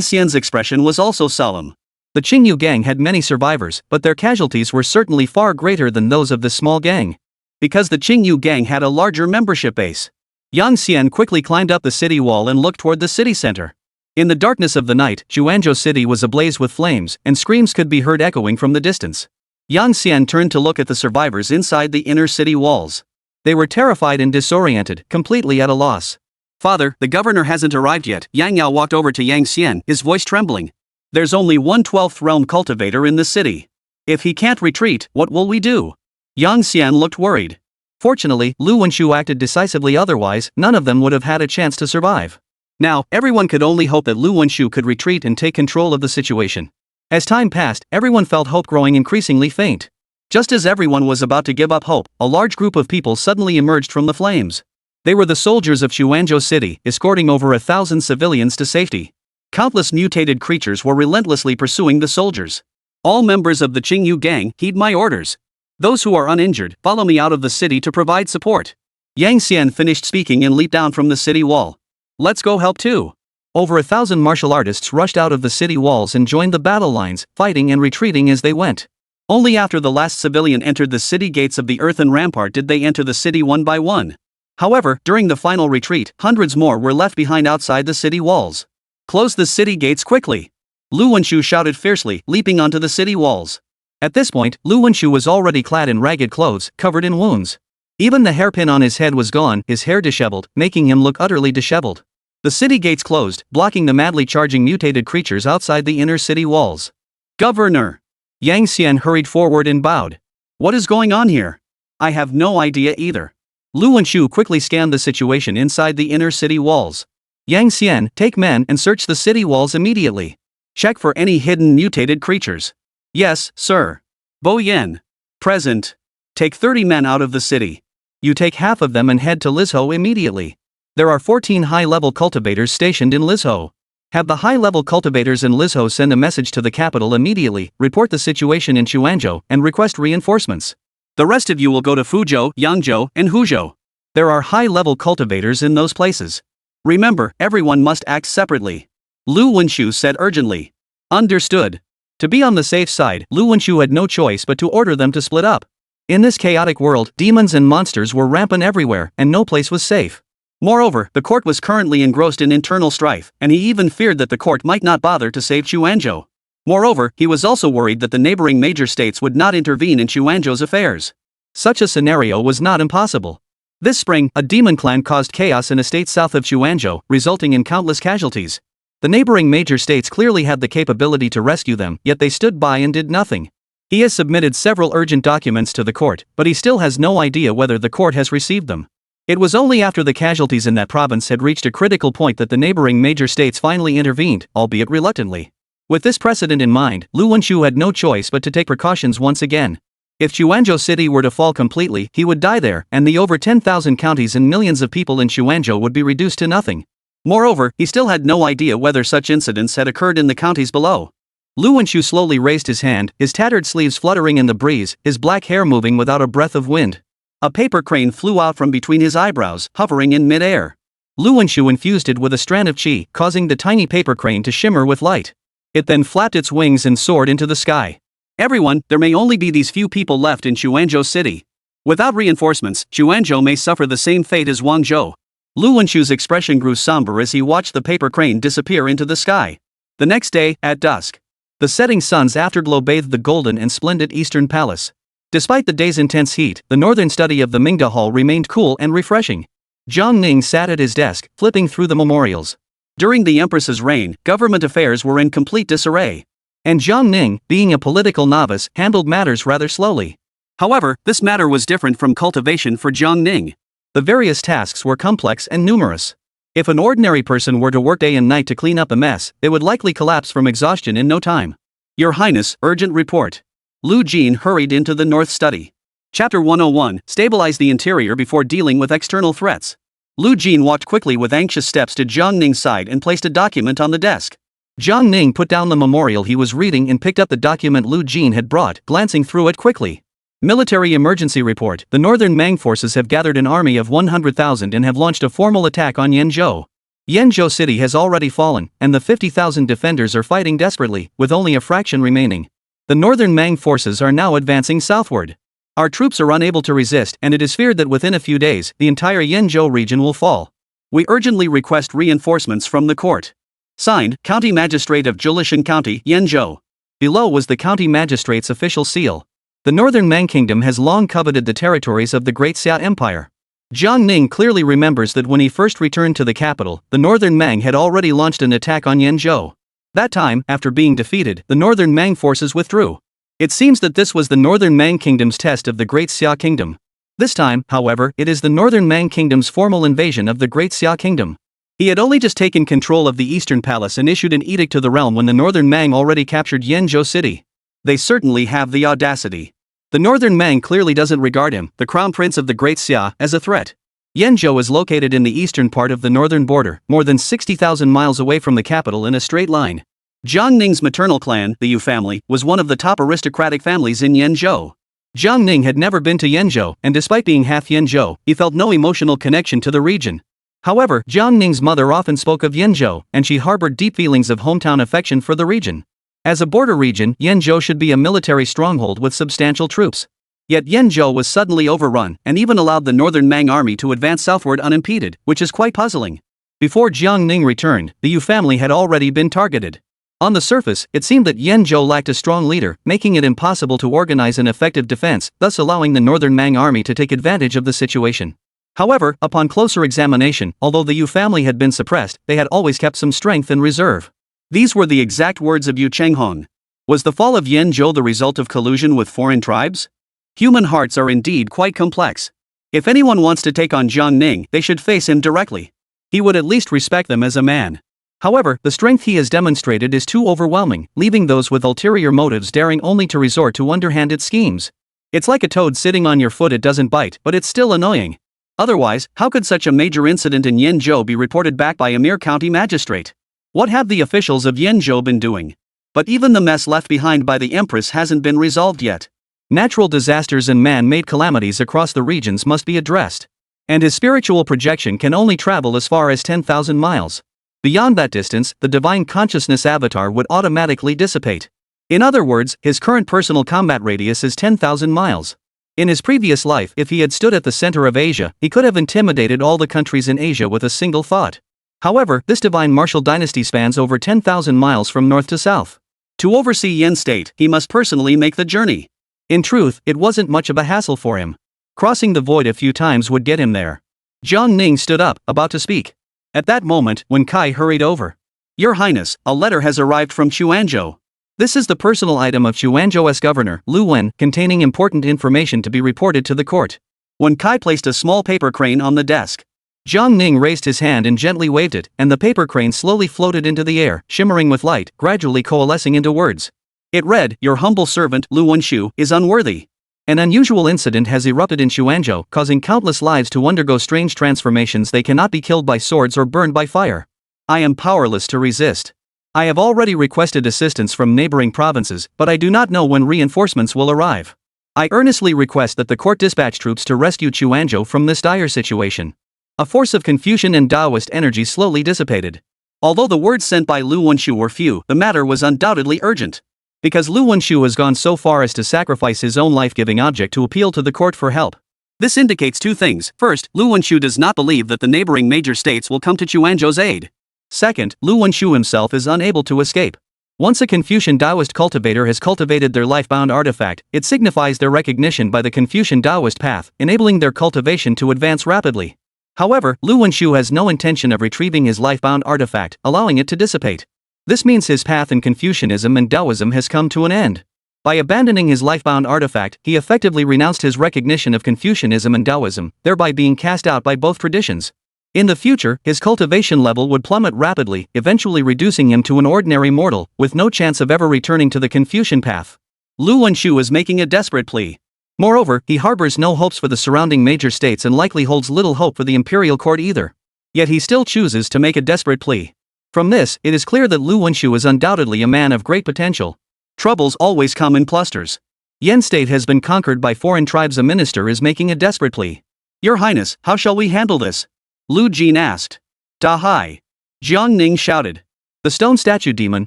A: Xian's expression was also solemn. The Qingyu gang had many survivors, but their casualties were certainly far greater than those of this small gang. Because the Qingyu gang had a larger membership base. Yang Xian quickly climbed up the city wall and looked toward the city center. In the darkness of the night, Xuanzhou city was ablaze with flames, and screams could be heard echoing from the distance. Yang Xian turned to look at the survivors inside the inner city walls. They were terrified and disoriented, completely at a loss. Father, the governor hasn't arrived yet. Yang Yao walked over to Yang Xian, his voice trembling. There's only one 12th realm cultivator in the city. If he can't retreat, what will we do? Yang Xian looked worried. Fortunately, Lu Wenshu acted decisively, otherwise, none of them would have had a chance to survive. Now, everyone could only hope that Lu Wenshu could retreat and take control of the situation. As time passed, everyone felt hope growing increasingly faint. Just as everyone was about to give up hope, a large group of people suddenly emerged from the flames. They were the soldiers of Xuanzhou city, escorting over 1,000 civilians to safety. Countless mutated creatures were relentlessly pursuing the soldiers. All members of the Qingyu gang, heed my orders. Those who are uninjured, follow me out of the city to provide support. Yang Xian finished speaking and leaped down from the city wall. Let's go help too. Over 1,000 martial artists rushed out of the city walls and joined the battle lines, fighting and retreating as they went. Only after the last civilian entered the city gates of the earthen rampart did they enter the city one by one. However, during the final retreat, hundreds more were left behind outside the city walls. Close the city gates quickly! Lu Wenshu shouted fiercely, leaping onto the city walls. At this point, Lu Wenshu was already clad in ragged clothes, covered in wounds. Even the hairpin on his head was gone, his hair disheveled, making him look utterly disheveled. The city gates closed, blocking the madly charging mutated creatures outside the inner city walls. Governor! Yang Xian hurried forward and bowed. What is going on here? I have no idea either. Lu Wenshu quickly scanned the situation inside the inner city walls. Yang Xian, take men and search the city walls immediately. Check for any hidden mutated creatures. Yes, sir. Bo Yen. Present. Take 30 men out of the city. You take half of them and head to Lizhou immediately. There are 14 high-level cultivators stationed in Lizhou. Have the high-level cultivators in Lizhou send a message to the capital immediately, report the situation in Xuanzhou, and request reinforcements. The rest of you will go to Fuzhou, Yangzhou, and Huzhou. There are high-level cultivators in those places. Remember, everyone must act separately. Lu Wenshu said urgently. Understood. To be on the safe side, Lu Wenshu had no choice but to order them to split up. In this chaotic world, demons and monsters were rampant everywhere, and no place was safe. Moreover, the court was currently engrossed in internal strife, and he even feared that the court might not bother to save Xuanzhou. Moreover, he was also worried that the neighboring major states would not intervene in Xuanzhou's affairs. Such a scenario was not impossible. This spring, a demon clan caused chaos in a state south of Xuanzhou, resulting in countless casualties. The neighboring major states clearly had the capability to rescue them, yet they stood by and did nothing. He has submitted several urgent documents to the court, but he still has no idea whether the court has received them. It was only after the casualties in that province had reached a critical point that the neighboring major states finally intervened, albeit reluctantly. With this precedent in mind, Lu Wenshu had no choice but to take precautions once again. If Xuanzhou city were to fall completely, he would die there, and the over 10,000 counties and millions of people in Xuanzhou would be reduced to nothing. Moreover, he still had no idea whether such incidents had occurred in the counties below. Lu Wenshu slowly raised his hand, his tattered sleeves fluttering in the breeze, his black hair moving without a breath of wind. A paper crane flew out from between his eyebrows, hovering in mid-air. Lu Wenshu infused it with a strand of qi, causing the tiny paper crane to shimmer with light. It then flapped its wings and soared into the sky. Everyone, there may only be these few people left in Xuanzhou city. Without reinforcements, Xuanzhou may suffer the same fate as Guangzhou. Lu Wenshu's expression grew somber as he watched the paper crane disappear into the sky. The next day, at dusk, the setting sun's afterglow bathed the golden and splendid eastern palace. Despite the day's intense heat, the northern study of the Mingda Hall remained cool and refreshing. Zhang Ning sat at his desk, flipping through the memorials. During the Empress's reign, government affairs were in complete disarray. And Zhang Ning, being a political novice, handled matters rather slowly. However, this matter was different from cultivation for Zhang Ning. The various tasks were complex and numerous. If an ordinary person were to work day and night to clean up a mess, they would likely collapse from exhaustion in no time. Your Highness, urgent report. Lu Jin hurried into the North Study. Chapter 101, Stabilize the interior before dealing with external threats. Lu Jin walked quickly with anxious steps to Jiang Ning's side and placed a document on the desk. Jiang Ning put down the memorial he was reading and picked up the document Lu Jin had brought, glancing through it quickly. Military emergency report. The Northern Mang forces have gathered an army of 100,000 and have launched a formal attack on Yanzhou. Yanzhou city has already fallen, and the 50,000 defenders are fighting desperately, with only a fraction remaining. The Northern Mang forces are now advancing southward. Our troops are unable to resist, and it is feared that within a few days, the entire Yanzhou region will fall. We urgently request reinforcements from the court. Signed, County Magistrate of Julishan County, Yanzhou. Below was the County Magistrate's official seal. The Northern Mang Kingdom has long coveted the territories of the Great Xia Empire. Jiang Ning clearly remembers that when he first returned to the capital, the Northern Mang had already launched an attack on Yanzhou. That time, after being defeated, the Northern Mang forces withdrew. It seems that this was the Northern Mang Kingdom's test of the Great Xia Kingdom. This time, however, it is the Northern Mang Kingdom's formal invasion of the Great Xia Kingdom. He had only just taken control of the Eastern Palace and issued an edict to the realm when the Northern Mang already captured Yanzhou city. They certainly have the audacity. The Northern Mang clearly doesn't regard him, the Crown Prince of the Great Xia, as a threat. Yanzhou is located in the eastern part of the northern border, more than 60,000 miles away from the capital in a straight line. Jiang Ning's maternal clan, the Yu family, was one of the top aristocratic families in Yanzhou. Jiang Ning had never been to Yanzhou, and despite being half Yanzhou, he felt no emotional connection to the region. However, Jiang Ning's mother often spoke of Yanzhou, and she harbored deep feelings of hometown affection for the region. As a border region, Yanzhou should be a military stronghold with substantial troops. Yet Yanzhou was suddenly overrun, and even allowed the Northern Mang army to advance southward unimpeded, which is quite puzzling. Before Jiang Ning returned, the Yu family had already been targeted. On the surface, it seemed that Yanzhou lacked a strong leader, making it impossible to organize an effective defense, thus allowing the Northern Mang army to take advantage of the situation. However, upon closer examination, although the Yu family had been suppressed, they had always kept some strength in reserve. These were the exact words of Yu Chenghong. Was the fall of Yanzhou the result of collusion with foreign tribes? Human hearts are indeed quite complex. If anyone wants to take on Jiang Ning, they should face him directly. He would at least respect them as a man. However, the strength he has demonstrated is too overwhelming, leaving those with ulterior motives daring only to resort to underhanded schemes. It's like a toad sitting on your foot, it doesn't bite, but it's still annoying. Otherwise, how could such a major incident in Yanzhou be reported back by a mere county magistrate? What have the officials of Yanzhou been doing? But even the mess left behind by the Empress hasn't been resolved yet. Natural disasters and man-made calamities across the regions must be addressed. And his spiritual projection can only travel as far as 10,000 miles. Beyond that distance, the divine consciousness avatar would automatically dissipate. In other words, his current personal combat radius is 10,000 miles. In his previous life, if he had stood at the center of Asia, he could have intimidated all the countries in Asia with a single thought. However, this divine martial dynasty spans over 10,000 miles from north to south. To oversee Yen state, he must personally make the journey. In truth, it wasn't much of a hassle for him. Crossing the void a few times would get him there. Jiang Ning stood up, about to speak. At that moment, Wen Kai hurried over. Your Highness, a letter has arrived from Chuanzhou. This is the personal item of Chuanzhou's governor, Lu Wen, containing important information to be reported to the court. Wen Kai placed a small paper crane on the desk. Jiang Ning raised his hand and gently waved it, and the paper crane slowly floated into the air, shimmering with light, gradually coalescing into words. It read, Your humble servant, Lu Wenshu, is unworthy. An unusual incident has erupted in Xuanzhou, causing countless lives to undergo strange transformations. They cannot be killed by swords or burned by fire. I am powerless to resist. I have already requested assistance from neighboring provinces, but I do not know when reinforcements will arrive. I earnestly request that the court dispatch troops to rescue Xuanzhou from this dire situation. A force of Confucian and Taoist energy slowly dissipated. Although the words sent by Lu Wenshu were few, the matter was undoubtedly urgent. Because Lu Wenshu has gone so far as to sacrifice his own life-giving object to appeal to the court for help. This indicates two things. First, Lu Wenshu does not believe that the neighboring major states will come to Xuanzhou's aid. Second, Lu Wenshu himself is unable to escape. Once a Confucian Taoist cultivator has cultivated their life-bound artifact, it signifies their recognition by the Confucian Taoist path, enabling their cultivation to advance rapidly. However, Lu Wenshu has no intention of retrieving his life-bound artifact, allowing it to dissipate. This means his path in Confucianism and Taoism has come to an end. By abandoning his life-bound artifact, he effectively renounced his recognition of Confucianism and Taoism, thereby being cast out by both traditions. In the future, his cultivation level would plummet rapidly, eventually reducing him to an ordinary mortal, with no chance of ever returning to the Confucian path. Lu Wenshu is making a desperate plea. Moreover, he harbors no hopes for the surrounding major states and likely holds little hope for the imperial court either. Yet he still chooses to make a desperate plea. From this, it is clear that Lu Wenshu is undoubtedly a man of great potential. Troubles always come in clusters. Yen state has been conquered by foreign tribes. A minister is making a desperate plea. Your Highness, how shall we handle this? Lu Jin asked. Da hai. Jiang Ning shouted. The stone statue demon,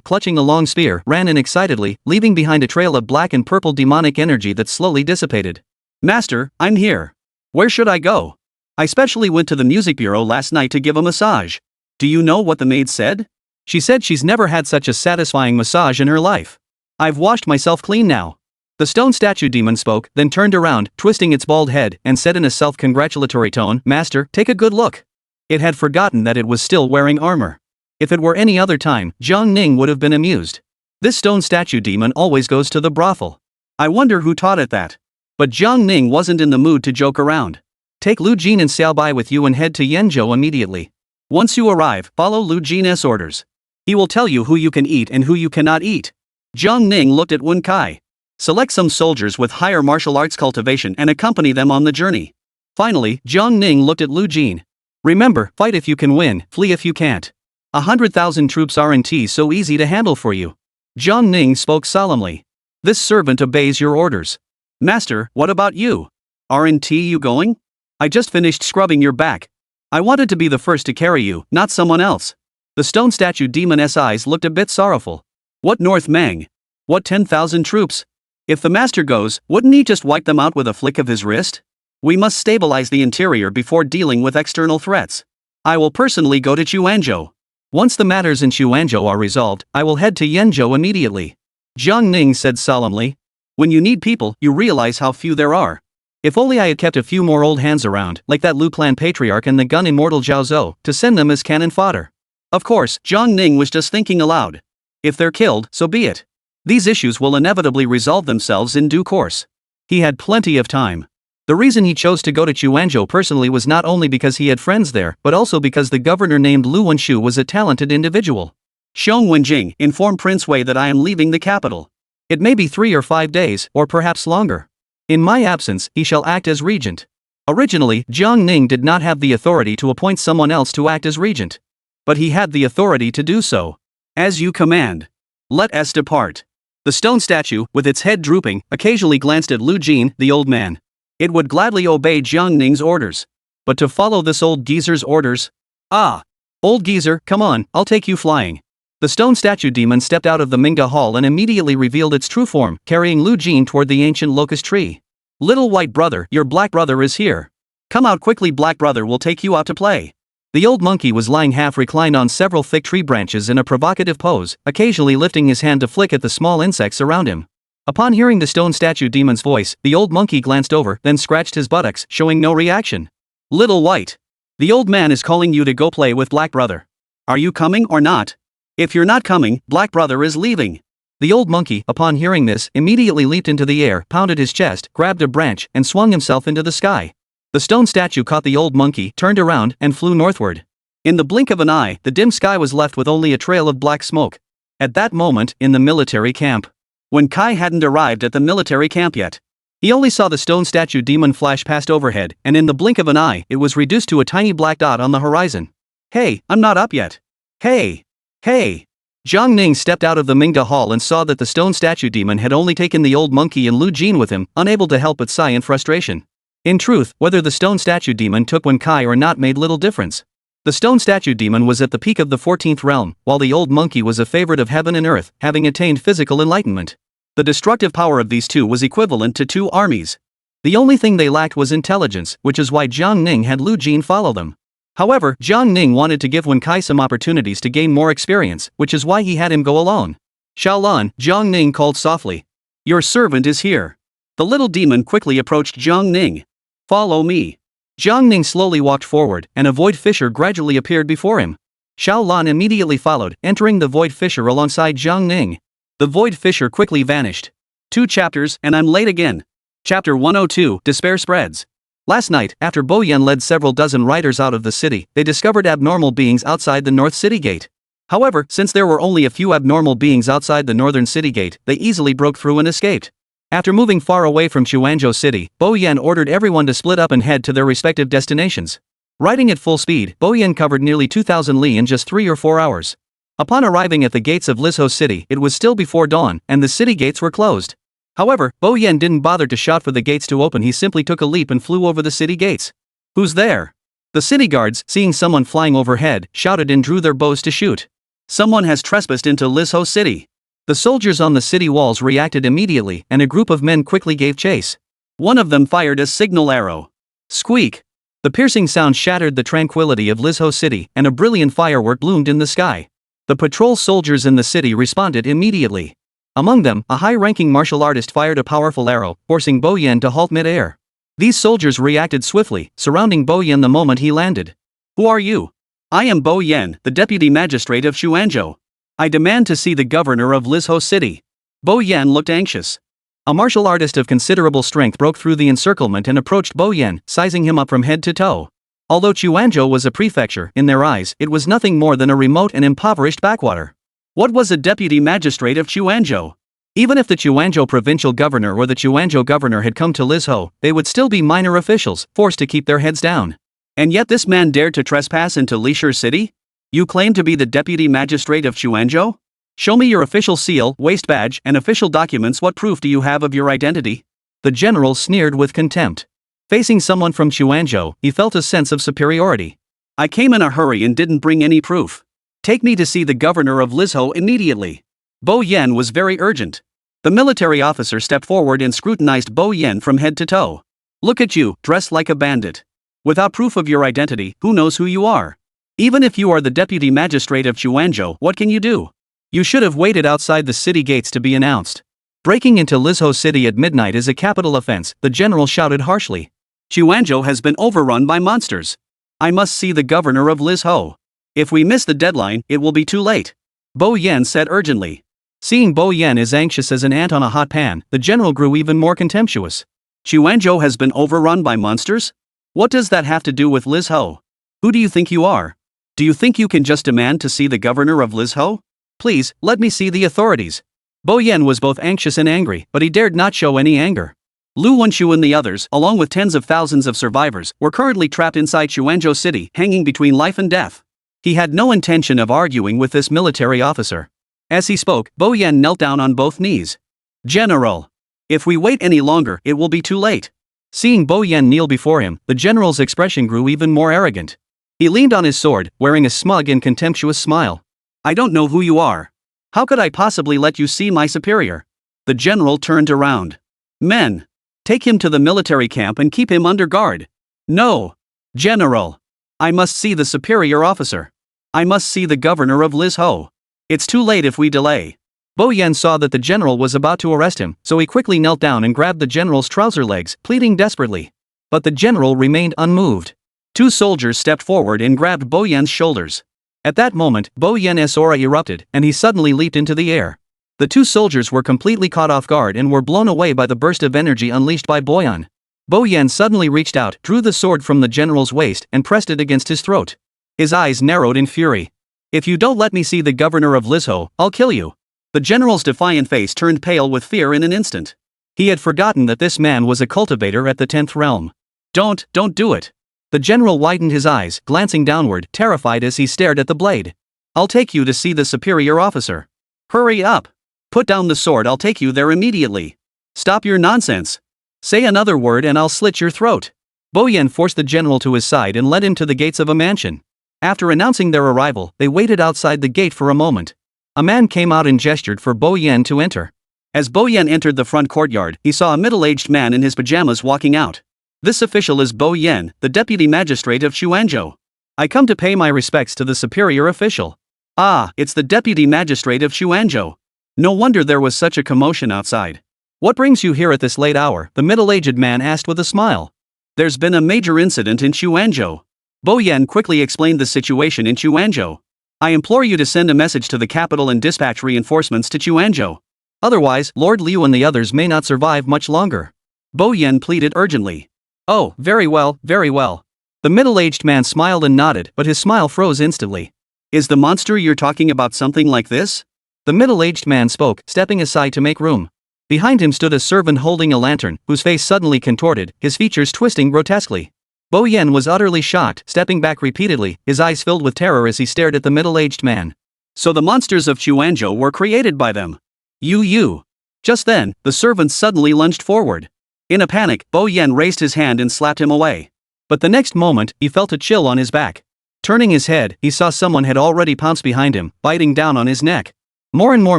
A: clutching a long spear, ran in excitedly, leaving behind a trail of black and purple demonic energy that slowly dissipated. Master, I'm here. Where should I go? I specially went to the music bureau last night to give a massage. Do you know what the maid said? She said she's never had such a satisfying massage in her life. I've washed myself clean now. The stone statue demon spoke, then turned around, twisting its bald head, and said in a self-congratulatory tone, Master, take a good look. It had forgotten that it was still wearing armor. If it were any other time, Jiang Ning would have been amused. This stone statue demon always goes to the brothel. I wonder who taught it that. But Jiang Ning wasn't in the mood to joke around. Take Lu Jin and Xiaobai with you and head to Yenzhou immediately. Once you arrive, follow Lu Jin's orders. He will tell you who you can eat and who you cannot eat. Jiang Ning looked at Wen Kai. Select some soldiers with higher martial arts cultivation and accompany them on the journey. Finally, Jiang Ning looked at Lu Jin. Remember, fight if you can win, flee if you can't. 100,000 troops aren't so easy to handle for you. Jiang Ning spoke solemnly. This servant obeys your orders. Master, what about you? Aren't you going? I just finished scrubbing your back. I wanted to be the first to carry you, not someone else. The stone statue demon's eyes looked a bit sorrowful. What North Mang? What 10,000 troops? If the master goes, wouldn't he just wipe them out with a flick of his wrist? We must stabilize the interior before dealing with external threats. I will personally go to Chuanzhou. Once the matters in Chuanzhou are resolved, I will head to Yenzhou immediately. Jiang Ning said solemnly. When you need people, you realize how few there are. If only I had kept a few more old hands around, like that Lu clan patriarch and the gun immortal Zhao Zhou, to send them as cannon fodder. Of course, Jiang Ning was just thinking aloud. If they're killed, so be it. These issues will inevitably resolve themselves in due course. He had plenty of time. The reason he chose to go to Chuanzhou personally was not only because he had friends there, but also because the governor named Lu Wenshu was a talented individual. Xiong Wenjing, inform Prince Wei that I am leaving the capital. It may be 3 or 5 days, or perhaps longer. In my absence, he shall act as regent. Originally, Jiang Ning did not have the authority to appoint someone else to act as regent. But he had the authority to do so. As you command. Let us depart. The stone statue, with its head drooping, occasionally glanced at Lu Jin, the old man. It would gladly obey Jiang Ning's orders. But to follow this old geezer's orders? Ah! Old geezer, come on, I'll take you flying. The stone statue demon stepped out of the manga hall and immediately revealed its true form, carrying Lu Jin toward the ancient locust tree. Little white brother, your black brother is here. Come out quickly, black brother will take you out to play. The old monkey was lying half reclined on several thick tree branches in a provocative pose, occasionally lifting his hand to flick at the small insects around him. Upon hearing the stone statue demon's voice, the old monkey glanced over, then scratched his buttocks, showing no reaction. Little white. The old man is calling you to go play with black brother. Are you coming or not? If you're not coming, black brother is leaving. The old monkey, upon hearing this, immediately leaped into the air, pounded his chest, grabbed a branch, and swung himself into the sky. The stone statue caught the old monkey, turned around, and flew northward. In the blink of an eye, the dim sky was left with only a trail of black smoke. At that moment, in the military camp. When Kai hadn't arrived at the military camp yet. He only saw the stone statue demon flash past overhead, and in the blink of an eye, it was reduced to a tiny black dot on the horizon. Hey, I'm not up yet. Hey! Hey! Jiang Ning stepped out of the manga hall and saw that the stone statue demon had only taken the old monkey and Lu Jin with him, unable to help but sigh in frustration. In truth, whether the stone statue demon took Wen Kai or not made little difference. The stone statue demon was at the peak of the 14th realm, while the old monkey was a favorite of heaven and earth, having attained physical enlightenment. The destructive power of these two was equivalent to 2 armies. The only thing they lacked was intelligence, which is why Jiang Ning had Lu Jin follow them. However, Jiang Ning wanted to give Wen Kai some opportunities to gain more experience, which is why he had him go alone. Xiaolan, Jiang Ning called softly. Your servant is here. The little demon quickly approached Jiang Ning. Follow me. Jiang Ning slowly walked forward, and a void fissure gradually appeared before him. Xiaolan immediately followed, entering the void fissure alongside Jiang Ning. The void fissure quickly vanished. 2 chapters, and I'm late again. Chapter 102, Despair Spreads. Last night, after Bo Yan led several dozen riders out of the city, they discovered abnormal beings outside the North City Gate. However, since there were only a few abnormal beings outside the Northern City Gate, they easily broke through and escaped. After moving far away from Xuanzhou City, Bo Yan ordered everyone to split up and head to their respective destinations. Riding at full speed, Bo Yan covered nearly 2,000 li in just 3 or 4 hours. Upon arriving at the gates of Lizhou City, it was still before dawn, and the city gates were closed. However, Bo Yan didn't bother to shout for the gates to open. He simply took a leap and flew over the city gates. "Who's there?" The city guards, seeing someone flying overhead, shouted and drew their bows to shoot. "Someone has trespassed into Lizhou City." The soldiers on the city walls reacted immediately, and a group of men quickly gave chase. One of them fired a signal arrow. Squeak! The piercing sound shattered the tranquility of Lizhou City, and a brilliant firework bloomed in the sky. The patrol soldiers in the city responded immediately. Among them, a high-ranking martial artist fired a powerful arrow, forcing Bo Yan to halt mid-air. These soldiers reacted swiftly, surrounding Bo Yan the moment he landed. "Who are you?" "I am Bo Yan, the deputy magistrate of Xuanzhou. I demand to see the governor of Lizhou City." Bo Yan looked anxious. A martial artist of considerable strength broke through the encirclement and approached Bo Yan, sizing him up from head to toe. Although Xuanzhou was a prefecture, in their eyes, it was nothing more than a remote and impoverished backwater. What was a deputy magistrate of Xuanzhou? Even if the Xuanzhou provincial governor or the Xuanzhou governor had come to Lizhou, they would still be minor officials, forced to keep their heads down. And yet this man dared to trespass into Lizhou City? "You claim to be the deputy magistrate of Xuanzhou? Show me your official seal, waist badge, and official documents. What proof do you have of your identity?" The general sneered with contempt. Facing someone from Xuanzhou, he felt a sense of superiority. "I came in a hurry and didn't bring any proof. Take me to see the governor of Lizhou immediately." Bo Yan was very urgent. The military officer stepped forward and scrutinized Bo Yan from head to toe. "Look at you, dressed like a bandit. Without proof of your identity, who knows who you are? Even if you are the deputy magistrate of Xuanzhou, what can you do? You should have waited outside the city gates to be announced." "Breaking into Lizhou City at midnight is a capital offense," the general shouted harshly. "Xuanzhou has been overrun by monsters. I must see the governor of Lizhou. If we miss the deadline, it will be too late," Bo Yan said urgently. Seeing Bo Yan as anxious as an ant on a hot pan, the general grew even more contemptuous. "Xuanzhou has been overrun by monsters? What does that have to do with Lizhou? Who do you think you are? Do you think you can just demand to see the governor of Lizhou? Please, let me see the authorities." Bo Yan was both anxious and angry, but he dared not show any anger. Lu Wenshu and the others, along with tens of thousands of survivors, were currently trapped inside Xuanzhou City, hanging between life and death. He had no intention of arguing with this military officer. As he spoke, Bo Yan knelt down on both knees. "General, if we wait any longer, it will be too late." Seeing Bo Yan kneel before him, the general's expression grew even more arrogant. He leaned on his sword, wearing a smug and contemptuous smile. "I don't know who you are. How could I possibly let you see my superior?" The general turned around. "Men, take him to the military camp and keep him under guard." "No, General. I must see the superior officer. I must see the governor of Lizhou. It's too late if we delay." Bo Yan saw that the general was about to arrest him, so he quickly knelt down and grabbed the general's trouser legs, pleading desperately. But the general remained unmoved. Two soldiers stepped forward and grabbed Bo Yan's shoulders. At that moment, Bo Yan's aura erupted, and he suddenly leaped into the air. The two soldiers were completely caught off guard and were blown away by the burst of energy unleashed by Bo Yan. Bo Yan suddenly reached out, drew the sword from the general's waist, and pressed it against his throat. His eyes narrowed in fury. "If you don't let me see the governor of Lizhou, I'll kill you." The general's defiant face turned pale with fear in an instant. He had forgotten that this man was a cultivator at the 10th realm. Don't do it." The general widened his eyes, glancing downward, terrified as he stared at the blade. "I'll take you to see the superior officer. Hurry up. Put down the sword. I'll take you there immediately. Stop your nonsense. Say another word and I'll slit your throat." Bo Yan forced the general to his side and led him to the gates of a mansion. After announcing their arrival, they waited outside the gate for a moment. A man came out and gestured for Bo Yan to enter. As Bo Yan entered the front courtyard, he saw a middle-aged man in his pajamas walking out. "This official is Bo Yan, the deputy magistrate of Xuanzhou. I come to pay my respects to the superior official." "Ah, it's the deputy magistrate of Xuanzhou. No wonder there was such a commotion outside. What brings you here at this late hour?" the middle-aged man asked with a smile. "There's been a major incident in Xuanzhou." Bo Yan quickly explained the situation in Xuanzhou. "I implore you to send a message to the capital and dispatch reinforcements to Xuanzhou. Otherwise, Lord Liu and the others may not survive much longer." Bo Yan pleaded urgently. Oh, very well, very well. The middle-aged man smiled and nodded, but his smile froze instantly. Is the monster you're talking about something like this? The middle-aged man spoke, stepping aside to make room. Behind him stood a servant holding a lantern, whose face suddenly contorted, his features twisting grotesquely. Bo Yen was utterly shocked, stepping back repeatedly, his eyes filled with terror as he stared at the middle-aged man. So the monsters of Chuanzhou were created by them. You. Just then, the servant suddenly lunged forward. In a panic, Bo Yen raised his hand and slapped him away. But the next moment, he felt a chill on his back. Turning his head, he saw someone had already pounced behind him, biting down on his neck. More and more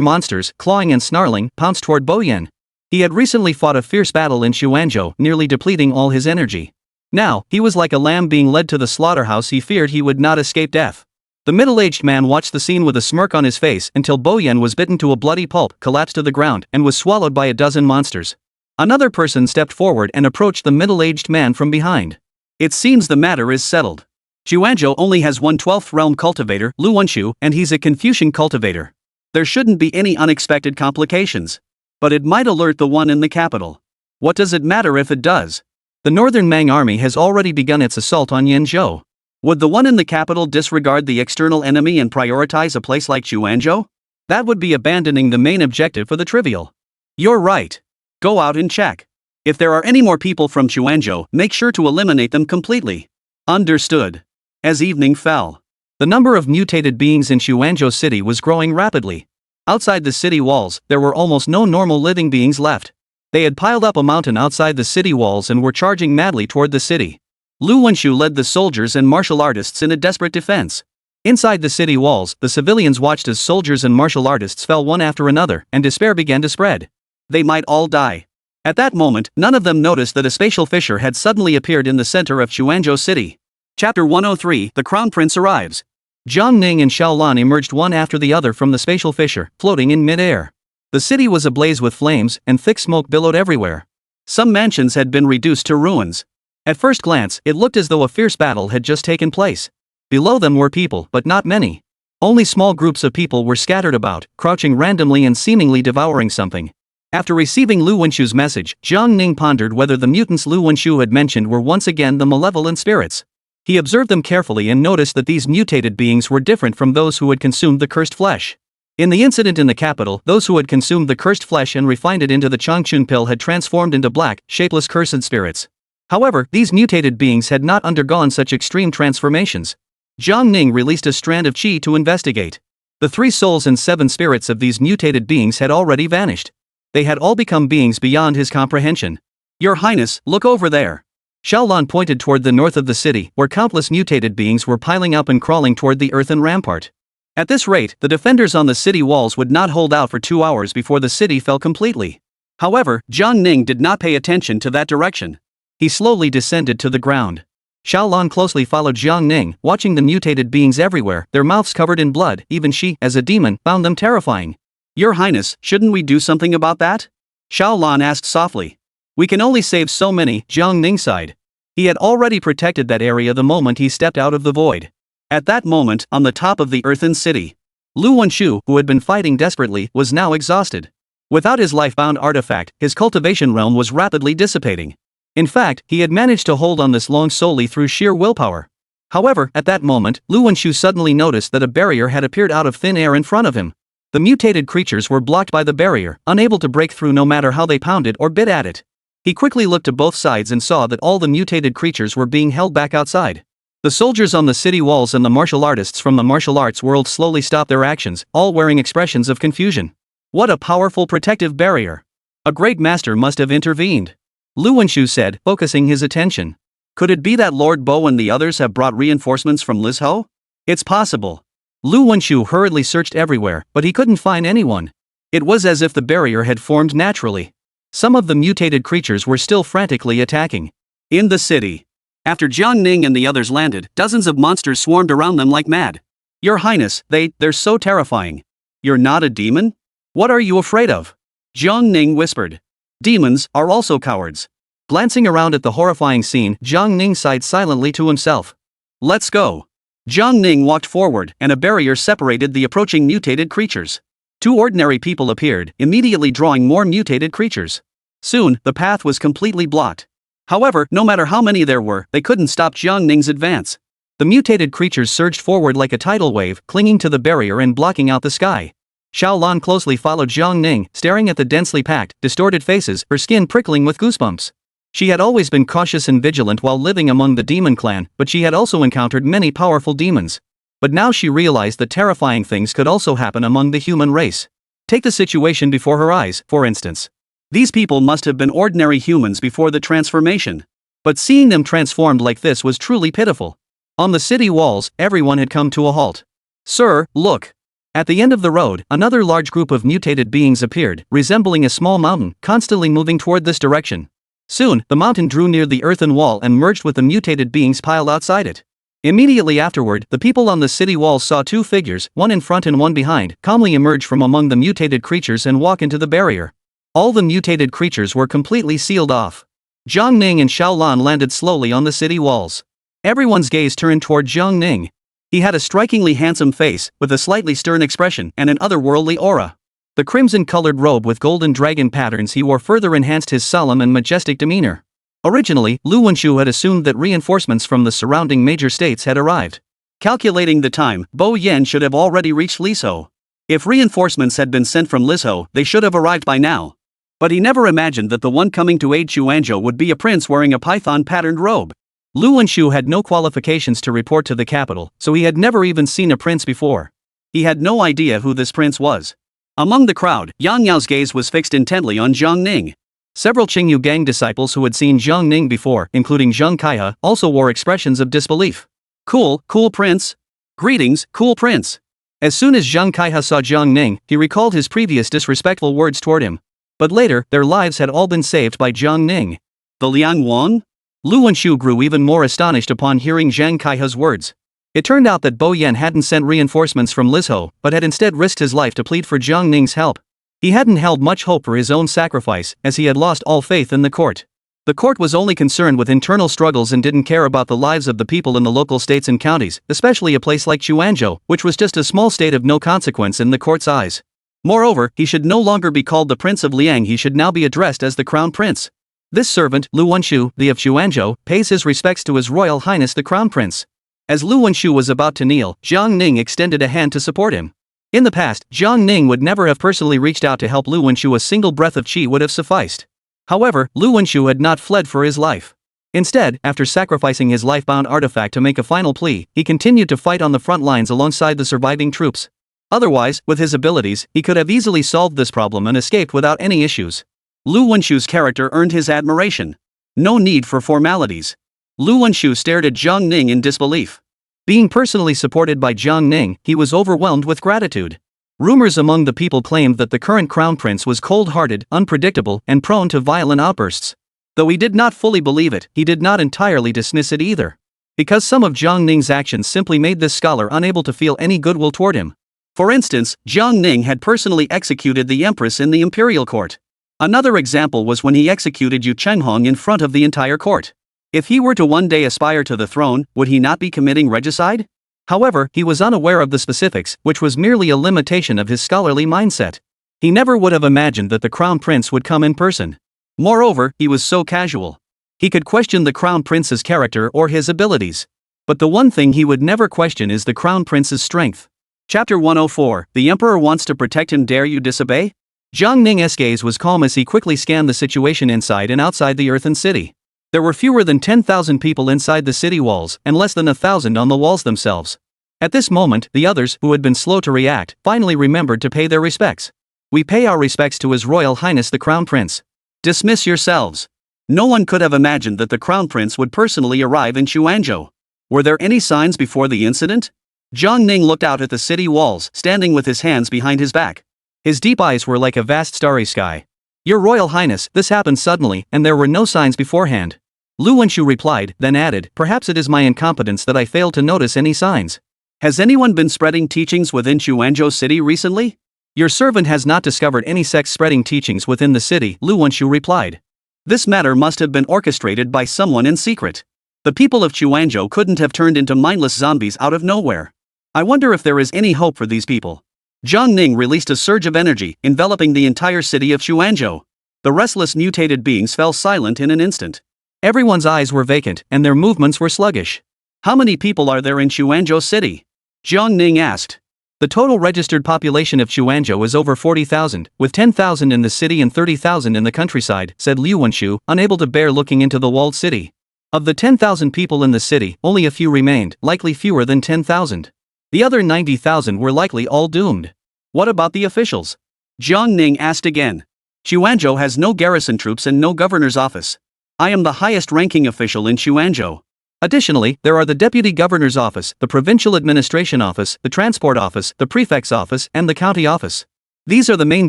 A: monsters, clawing and snarling, pounced toward Bo Yen. He had recently fought a fierce battle in Chuanzhou, nearly depleting all his energy. Now, he was like a lamb being led to the slaughterhouse. He feared he would not escape death. The middle-aged man watched the scene with a smirk on his face until Bo Yen was bitten to a bloody pulp, collapsed to the ground, and was swallowed by a dozen monsters. Another person stepped forward and approached the middle-aged man from behind. It seems the matter is settled. Chuanzhou only has one 12th realm cultivator, Lu Wenshu, and he's a Confucian cultivator. There shouldn't be any unexpected complications. But it might alert the one in the capital. What does it matter if it does? The Northern Mang army has already begun its assault on Yanzhou. Would the one in the capital disregard the external enemy and prioritize a place like Chuanzhou? That would be abandoning the main objective for the trivial. You're right. Go out and check. If there are any more people from Chuanzhou, make sure to eliminate them completely. Understood. As evening fell, the number of mutated beings in Chuanzhou City was growing rapidly. Outside the city walls, there were almost no normal living beings left. They had piled up a mountain outside the city walls and were charging madly toward the city. Lu Wenshu led the soldiers and martial artists in a desperate defense. Inside the city walls, the civilians watched as soldiers and martial artists fell one after another, and despair began to spread. They might all die. At that moment, none of them noticed that a spatial fissure had suddenly appeared in the center of Chuanzhou City. Chapter 103: The Crown Prince Arrives. Jiang Ning and Xiaolan emerged one after the other from the spatial fissure, floating in mid-air. The city was ablaze with flames, and thick smoke billowed everywhere. Some mansions had been reduced to ruins. At first glance, it looked as though a fierce battle had just taken place. Below them were people, but not many. Only small groups of people were scattered about, crouching randomly and seemingly devouring something. After receiving Lu Wenshu's message, Jiang Ning pondered whether the mutants Lu Wenshu had mentioned were once again the malevolent spirits. He observed them carefully and noticed that these mutated beings were different from those who had consumed the cursed flesh. In the incident in the capital, those who had consumed the cursed flesh and refined it into the Changchun pill had transformed into black, shapeless cursed spirits. However, these mutated beings had not undergone such extreme transformations. Jiang Ning released a strand of qi to investigate. The 3 souls and 7 spirits of these mutated beings had already vanished. They had all become beings beyond his comprehension. Your Highness, look over there. Xiaolan pointed toward the north of the city, where countless mutated beings were piling up and crawling toward the earthen rampart. At this rate, the defenders on the city walls would not hold out for 2 hours before the city fell completely. However, Jiang Ning did not pay attention to that direction. He slowly descended to the ground. Xiaolan closely followed Jiang Ning, watching the mutated beings everywhere, their mouths covered in blood. Even she, as a demon, found them terrifying. Your Highness, shouldn't we do something about that? Xiaolan asked softly. We can only save so many, Jiang Ning sighed. He had already protected that area the moment he stepped out of the void. At that moment, on the top of the earthen city, Lu Wenshu, who had been fighting desperately, was now exhausted. Without his life-bound artifact, his cultivation realm was rapidly dissipating. In fact, he had managed to hold on this long solely through sheer willpower. However, at that moment, Lu Wenshu suddenly noticed that a barrier had appeared out of thin air in front of him. The mutated creatures were blocked by the barrier, unable to break through no matter how they pounded or bit at it. He quickly looked to both sides and saw that all the mutated creatures were being held back outside. The soldiers on the city walls and the martial artists from the martial arts world slowly stopped their actions, all wearing expressions of confusion. What a powerful protective barrier! A great master must have intervened. Lu Wenshu said, focusing his attention. Could it be that Lord Bo and the others have brought reinforcements from Lizhou? It's possible. Lu Wenshu hurriedly searched everywhere, but he couldn't find anyone. It was as if the barrier had formed naturally. Some of the mutated creatures were still frantically attacking. In the city. After Jiang Ning and the others landed, dozens of monsters swarmed around them like mad. Your Highness, they're so terrifying. You're not a demon? What are you afraid of? Jiang Ning whispered. Demons are also cowards. Glancing around at the horrifying scene, Jiang Ning sighed silently to himself. Let's go. Jiang Ning walked forward, and a barrier separated the approaching mutated creatures. 2 ordinary people appeared, immediately drawing more mutated creatures. Soon, the path was completely blocked. However, no matter how many there were, they couldn't stop Jiang Ning's advance. The mutated creatures surged forward like a tidal wave, clinging to the barrier and blocking out the sky. Xiao Lan closely followed Jiang Ning, staring at the densely packed, distorted faces, her skin prickling with goosebumps. She had always been cautious and vigilant while living among the demon clan, but she had also encountered many powerful demons. But now she realized that terrifying things could also happen among the human race. Take the situation before her eyes, for instance. These people must have been ordinary humans before the transformation. But seeing them transformed like this was truly pitiful. On the city walls, everyone had come to a halt. "Sir, look." At the end of the road, another large group of mutated beings appeared, resembling a small mountain, constantly moving toward this direction. Soon, the mountain drew near the earthen wall and merged with the mutated beings piled outside it. Immediately afterward, the people on the city walls saw two figures, one in front and one behind, calmly emerge from among the mutated creatures and walk into the barrier. All the mutated creatures were completely sealed off. Jiang Ning and Xiao Lan landed slowly on the city walls. Everyone's gaze turned toward Jiang Ning. He had a strikingly handsome face, with a slightly stern expression and an otherworldly aura. The crimson-colored robe with golden dragon patterns he wore further enhanced his solemn and majestic demeanor. Originally, Lu Wenshu had assumed that reinforcements from the surrounding major states had arrived. Calculating the time, Bo Yan should have already reached Lizhou. If reinforcements had been sent from Lizhou, they should have arrived by now. But he never imagined that the one coming to aid Xuanzhou would be a prince wearing a python-patterned robe. Lu Wenshu had no qualifications to report to the capital, so he had never even seen a prince before. He had no idea who this prince was. Among the crowd, Yang Yao's gaze was fixed intently on Jiang Ning. Several Qingyu gang disciples who had seen Jiang Ning before, including Zheng Kaihe, also wore expressions of disbelief. Cool prince. Greetings, cool prince. As soon as Zheng Kaihe saw Jiang Ning, he recalled his previous disrespectful words toward him. But later, their lives had all been saved by Jiang Ning. The Liang Wan? Lu Wenshu grew even more astonished upon hearing Zheng Kaihe's words. It turned out that Bo Yan hadn't sent reinforcements from Lizhou, but had instead risked his life to plead for Jiang Ning's help. He hadn't held much hope for his own sacrifice, as he had lost all faith in the court. The court was only concerned with internal struggles and didn't care about the lives of the people in the local states and counties, especially a place like Xuanzhou, which was just a small state of no consequence in the court's eyes. Moreover, he should no longer be called the Prince of Liang, he should now be addressed as the Crown Prince. This servant, Lu Wenshu, the of Xuanzhou, pays his respects to His Royal Highness the Crown Prince. As Lu Wenshu was about to kneel, Jiang Ning extended a hand to support him. In the past, Jiang Ning would never have personally reached out to help Lu Wenshu. A single breath of qi would have sufficed. However, Lu Wenshu had not fled for his life. Instead, after sacrificing his life-bound artifact to make a final plea, he continued to fight on the front lines alongside the surviving troops. Otherwise, with his abilities, he could have easily solved this problem and escaped without any issues. Lu Wenshu's character earned his admiration. No need for formalities. Lu Wenshu stared at Jiang Ning in disbelief. Being personally supported by Jiang Ning, he was overwhelmed with gratitude. Rumors among the people claimed that the current crown prince was cold-hearted, unpredictable, and prone to violent outbursts. Though he did not fully believe it, he did not entirely dismiss it either. Because some of Jiang Ning's actions simply made this scholar unable to feel any goodwill toward him. For instance, Jiang Ning had personally executed the empress in the imperial court. Another example was when he executed Yu Chenghong in front of the entire court. If he were to one day aspire to the throne, would he not be committing regicide? However, he was unaware of the specifics, which was merely a limitation of his scholarly mindset. He never would have imagined that the crown prince would come in person. Moreover, he was so casual. He could question the crown prince's character or his abilities. But the one thing he would never question is the crown prince's strength. Chapter 104, The Emperor Wants to Protect Him, Dare You Disobey? Jiang Ning's gaze was calm as he quickly scanned the situation inside and outside the earthen city. There were fewer than 10,000 people inside the city walls, and less than 1,000 on the walls themselves. At this moment, the others, who had been slow to react, finally remembered to pay their respects. We pay our respects to His Royal Highness the Crown Prince. Dismiss yourselves. No one could have imagined that the Crown Prince would personally arrive in Xuanzhou. Were there any signs before the incident? Jiang Ning looked out at the city walls, standing with his hands behind his back. His deep eyes were like a vast starry sky. Your Royal Highness, this happened suddenly, and there were no signs beforehand. Lu Wenshu replied, then added, perhaps it is my incompetence that I failed to notice any signs. Has anyone been spreading teachings within Xuanzhou city recently? Your servant has not discovered any sex-spreading teachings within the city, Lu Wenshu replied. This matter must have been orchestrated by someone in secret. The people of Xuanzhou couldn't have turned into mindless zombies out of nowhere. I wonder if there is any hope for these people. Jiang Ning released a surge of energy, enveloping the entire city of Xuanzhou. The restless mutated beings fell silent in an instant. Everyone's eyes were vacant, and their movements were sluggish. How many people are there in Chuanzhou City? Jiang Ning asked. The total registered population of Chuanzhou is over 40,000, with 10,000 in the city and 30,000 in the countryside, said Liu Wenshu, unable to bear looking into the walled city. Of the 10,000 people in the city, only a few remained, likely fewer than 10,000. The other 90,000 were likely all doomed. What about the officials? Jiang Ning asked again. Chuanzhou has no garrison troops and no governor's office. I am the highest-ranking official in Chuanzhou. Additionally, there are the deputy governor's office, the provincial administration office, the transport office, the prefect's office, and the county office. These are the main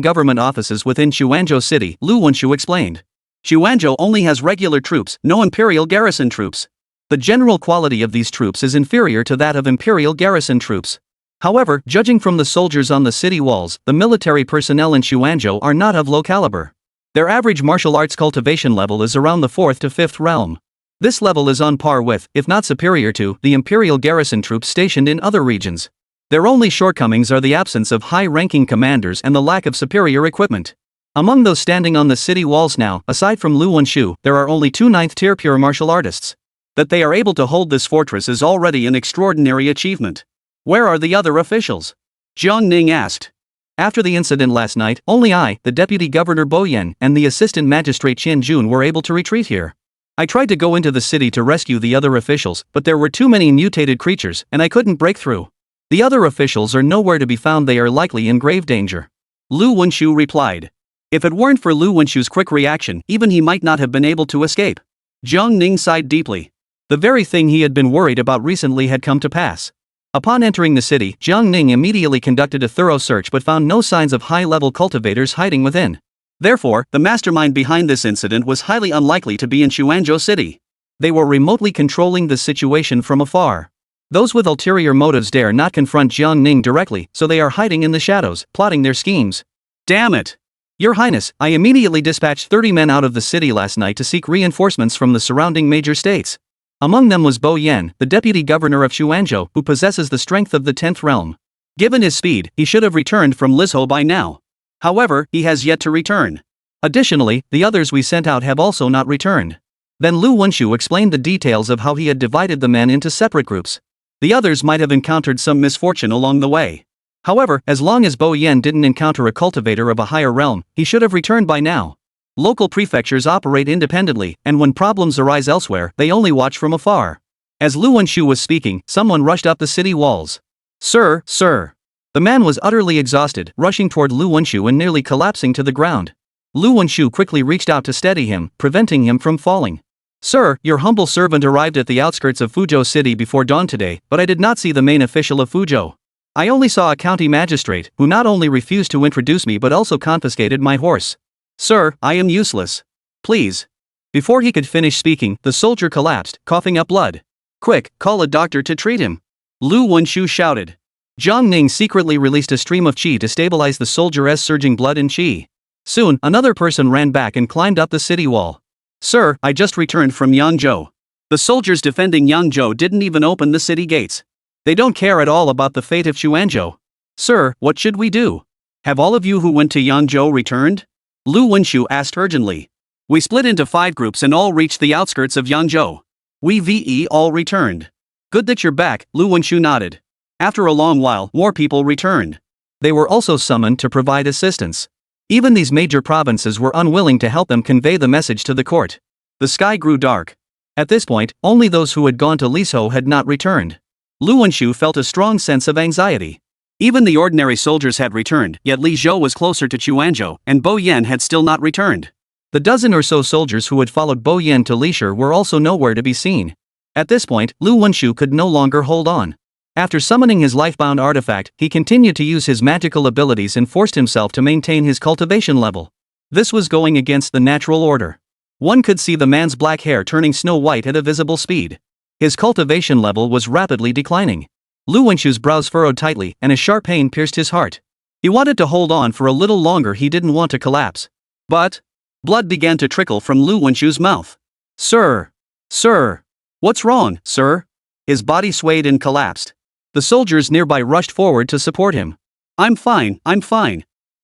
A: government offices within Chuanzhou City, Lu Wenshu explained. Chuanzhou only has regular troops, no imperial garrison troops. The general quality of these troops is inferior to that of imperial garrison troops. However, judging from the soldiers on the city walls, the military personnel in Chuanzhou are not of low caliber. Their average martial arts cultivation level is around the 4th to 5th realm. This level is on par with, if not superior to, the imperial garrison troops stationed in other regions. Their only shortcomings are the absence of high-ranking commanders and the lack of superior equipment. Among those standing on the city walls now, aside from Lu Wenshu, there are only 2 9th-tier pure martial artists. That they are able to hold this fortress is already an extraordinary achievement. Where are the other officials? Jiang Ning asked. After the incident last night, only I, the deputy governor Bo Yan, and the assistant magistrate Qian Jun were able to retreat here. I tried to go into the city to rescue the other officials, but there were too many mutated creatures, and I couldn't break through. The other officials are nowhere to be found. They are likely in grave danger. Lu Wenshu replied. If it weren't for Lu Wenshu's quick reaction, even he might not have been able to escape. Jiang Ning sighed deeply. The very thing he had been worried about recently had come to pass. Upon entering the city, Jiang Ning immediately conducted a thorough search but found no signs of high-level cultivators hiding within. Therefore, the mastermind behind this incident was highly unlikely to be in Chuanzhou City. They were remotely controlling the situation from afar. Those with ulterior motives dare not confront Jiang Ning directly, so they are hiding in the shadows, plotting their schemes. Damn it! Your Highness, I immediately dispatched 30 men out of the city last night to seek reinforcements from the surrounding major states. Among them was Bo Yan, the deputy governor of Chuanzhou, who possesses the strength of the 10th realm. Given his speed, he should have returned from Lizhou by now. However, he has yet to return. Additionally, the others we sent out have also not returned. Then Lu Wenshu explained the details of how he had divided the men into separate groups. The others might have encountered some misfortune along the way. However, as long as Bo Yan didn't encounter a cultivator of a higher realm, he should have returned by now. Local prefectures operate independently, and when problems arise elsewhere, they only watch from afar. As Lu Wenshu was speaking, someone rushed up the city walls. Sir, sir. The man was utterly exhausted, rushing toward Lu Wenshu and nearly collapsing to the ground. Lu Wenshu quickly reached out to steady him, preventing him from falling. Sir, your humble servant arrived at the outskirts of Fuzhou City before dawn today, but I did not see the main official of Fuzhou. I only saw a county magistrate, who not only refused to introduce me but also confiscated my horse. Sir, I am useless. Please. Before he could finish speaking, the soldier collapsed, coughing up blood. Quick, call a doctor to treat him. Lu Wenshu shouted. Jiang Ning secretly released a stream of qi to stabilize the soldier's surging blood and qi. Soon, another person ran back and climbed up the city wall. Sir, I just returned from Yangzhou. The soldiers defending Yangzhou didn't even open the city gates. They don't care at all about the fate of Chuanzhou. Sir, what should we do? Have all of you who went to Yangzhou returned? Lu Wenshu asked urgently. We split into 5 groups and all reached the outskirts of Yangzhou. We all returned. Good that you're back, Lu Wenshu nodded. After a long while, more people returned. They were also summoned to provide assistance. Even these major provinces were unwilling to help them convey the message to the court. The sky grew dark. At this point, only those who had gone to Lizhou had not returned. Lu Wenshu felt a strong sense of anxiety. Even the ordinary soldiers had returned, yet Lizhou was closer to Chuanzhou, and Bo Yan had still not returned. The dozen or so soldiers who had followed Bo Yan to Lishur were also nowhere to be seen. At this point, Lu Wenshu could no longer hold on. After summoning his lifebound artifact, he continued to use his magical abilities and forced himself to maintain his cultivation level. This was going against the natural order. One could see the man's black hair turning snow white at a visible speed. His cultivation level was rapidly declining. Lu Wenshu's brows furrowed tightly, and a sharp pain pierced his heart. He wanted to hold on for a little longer. He didn't want to collapse. But blood began to trickle from Lu Wenshu's mouth. Sir! Sir! What's wrong, sir? His body swayed and collapsed. The soldiers nearby rushed forward to support him. I'm fine.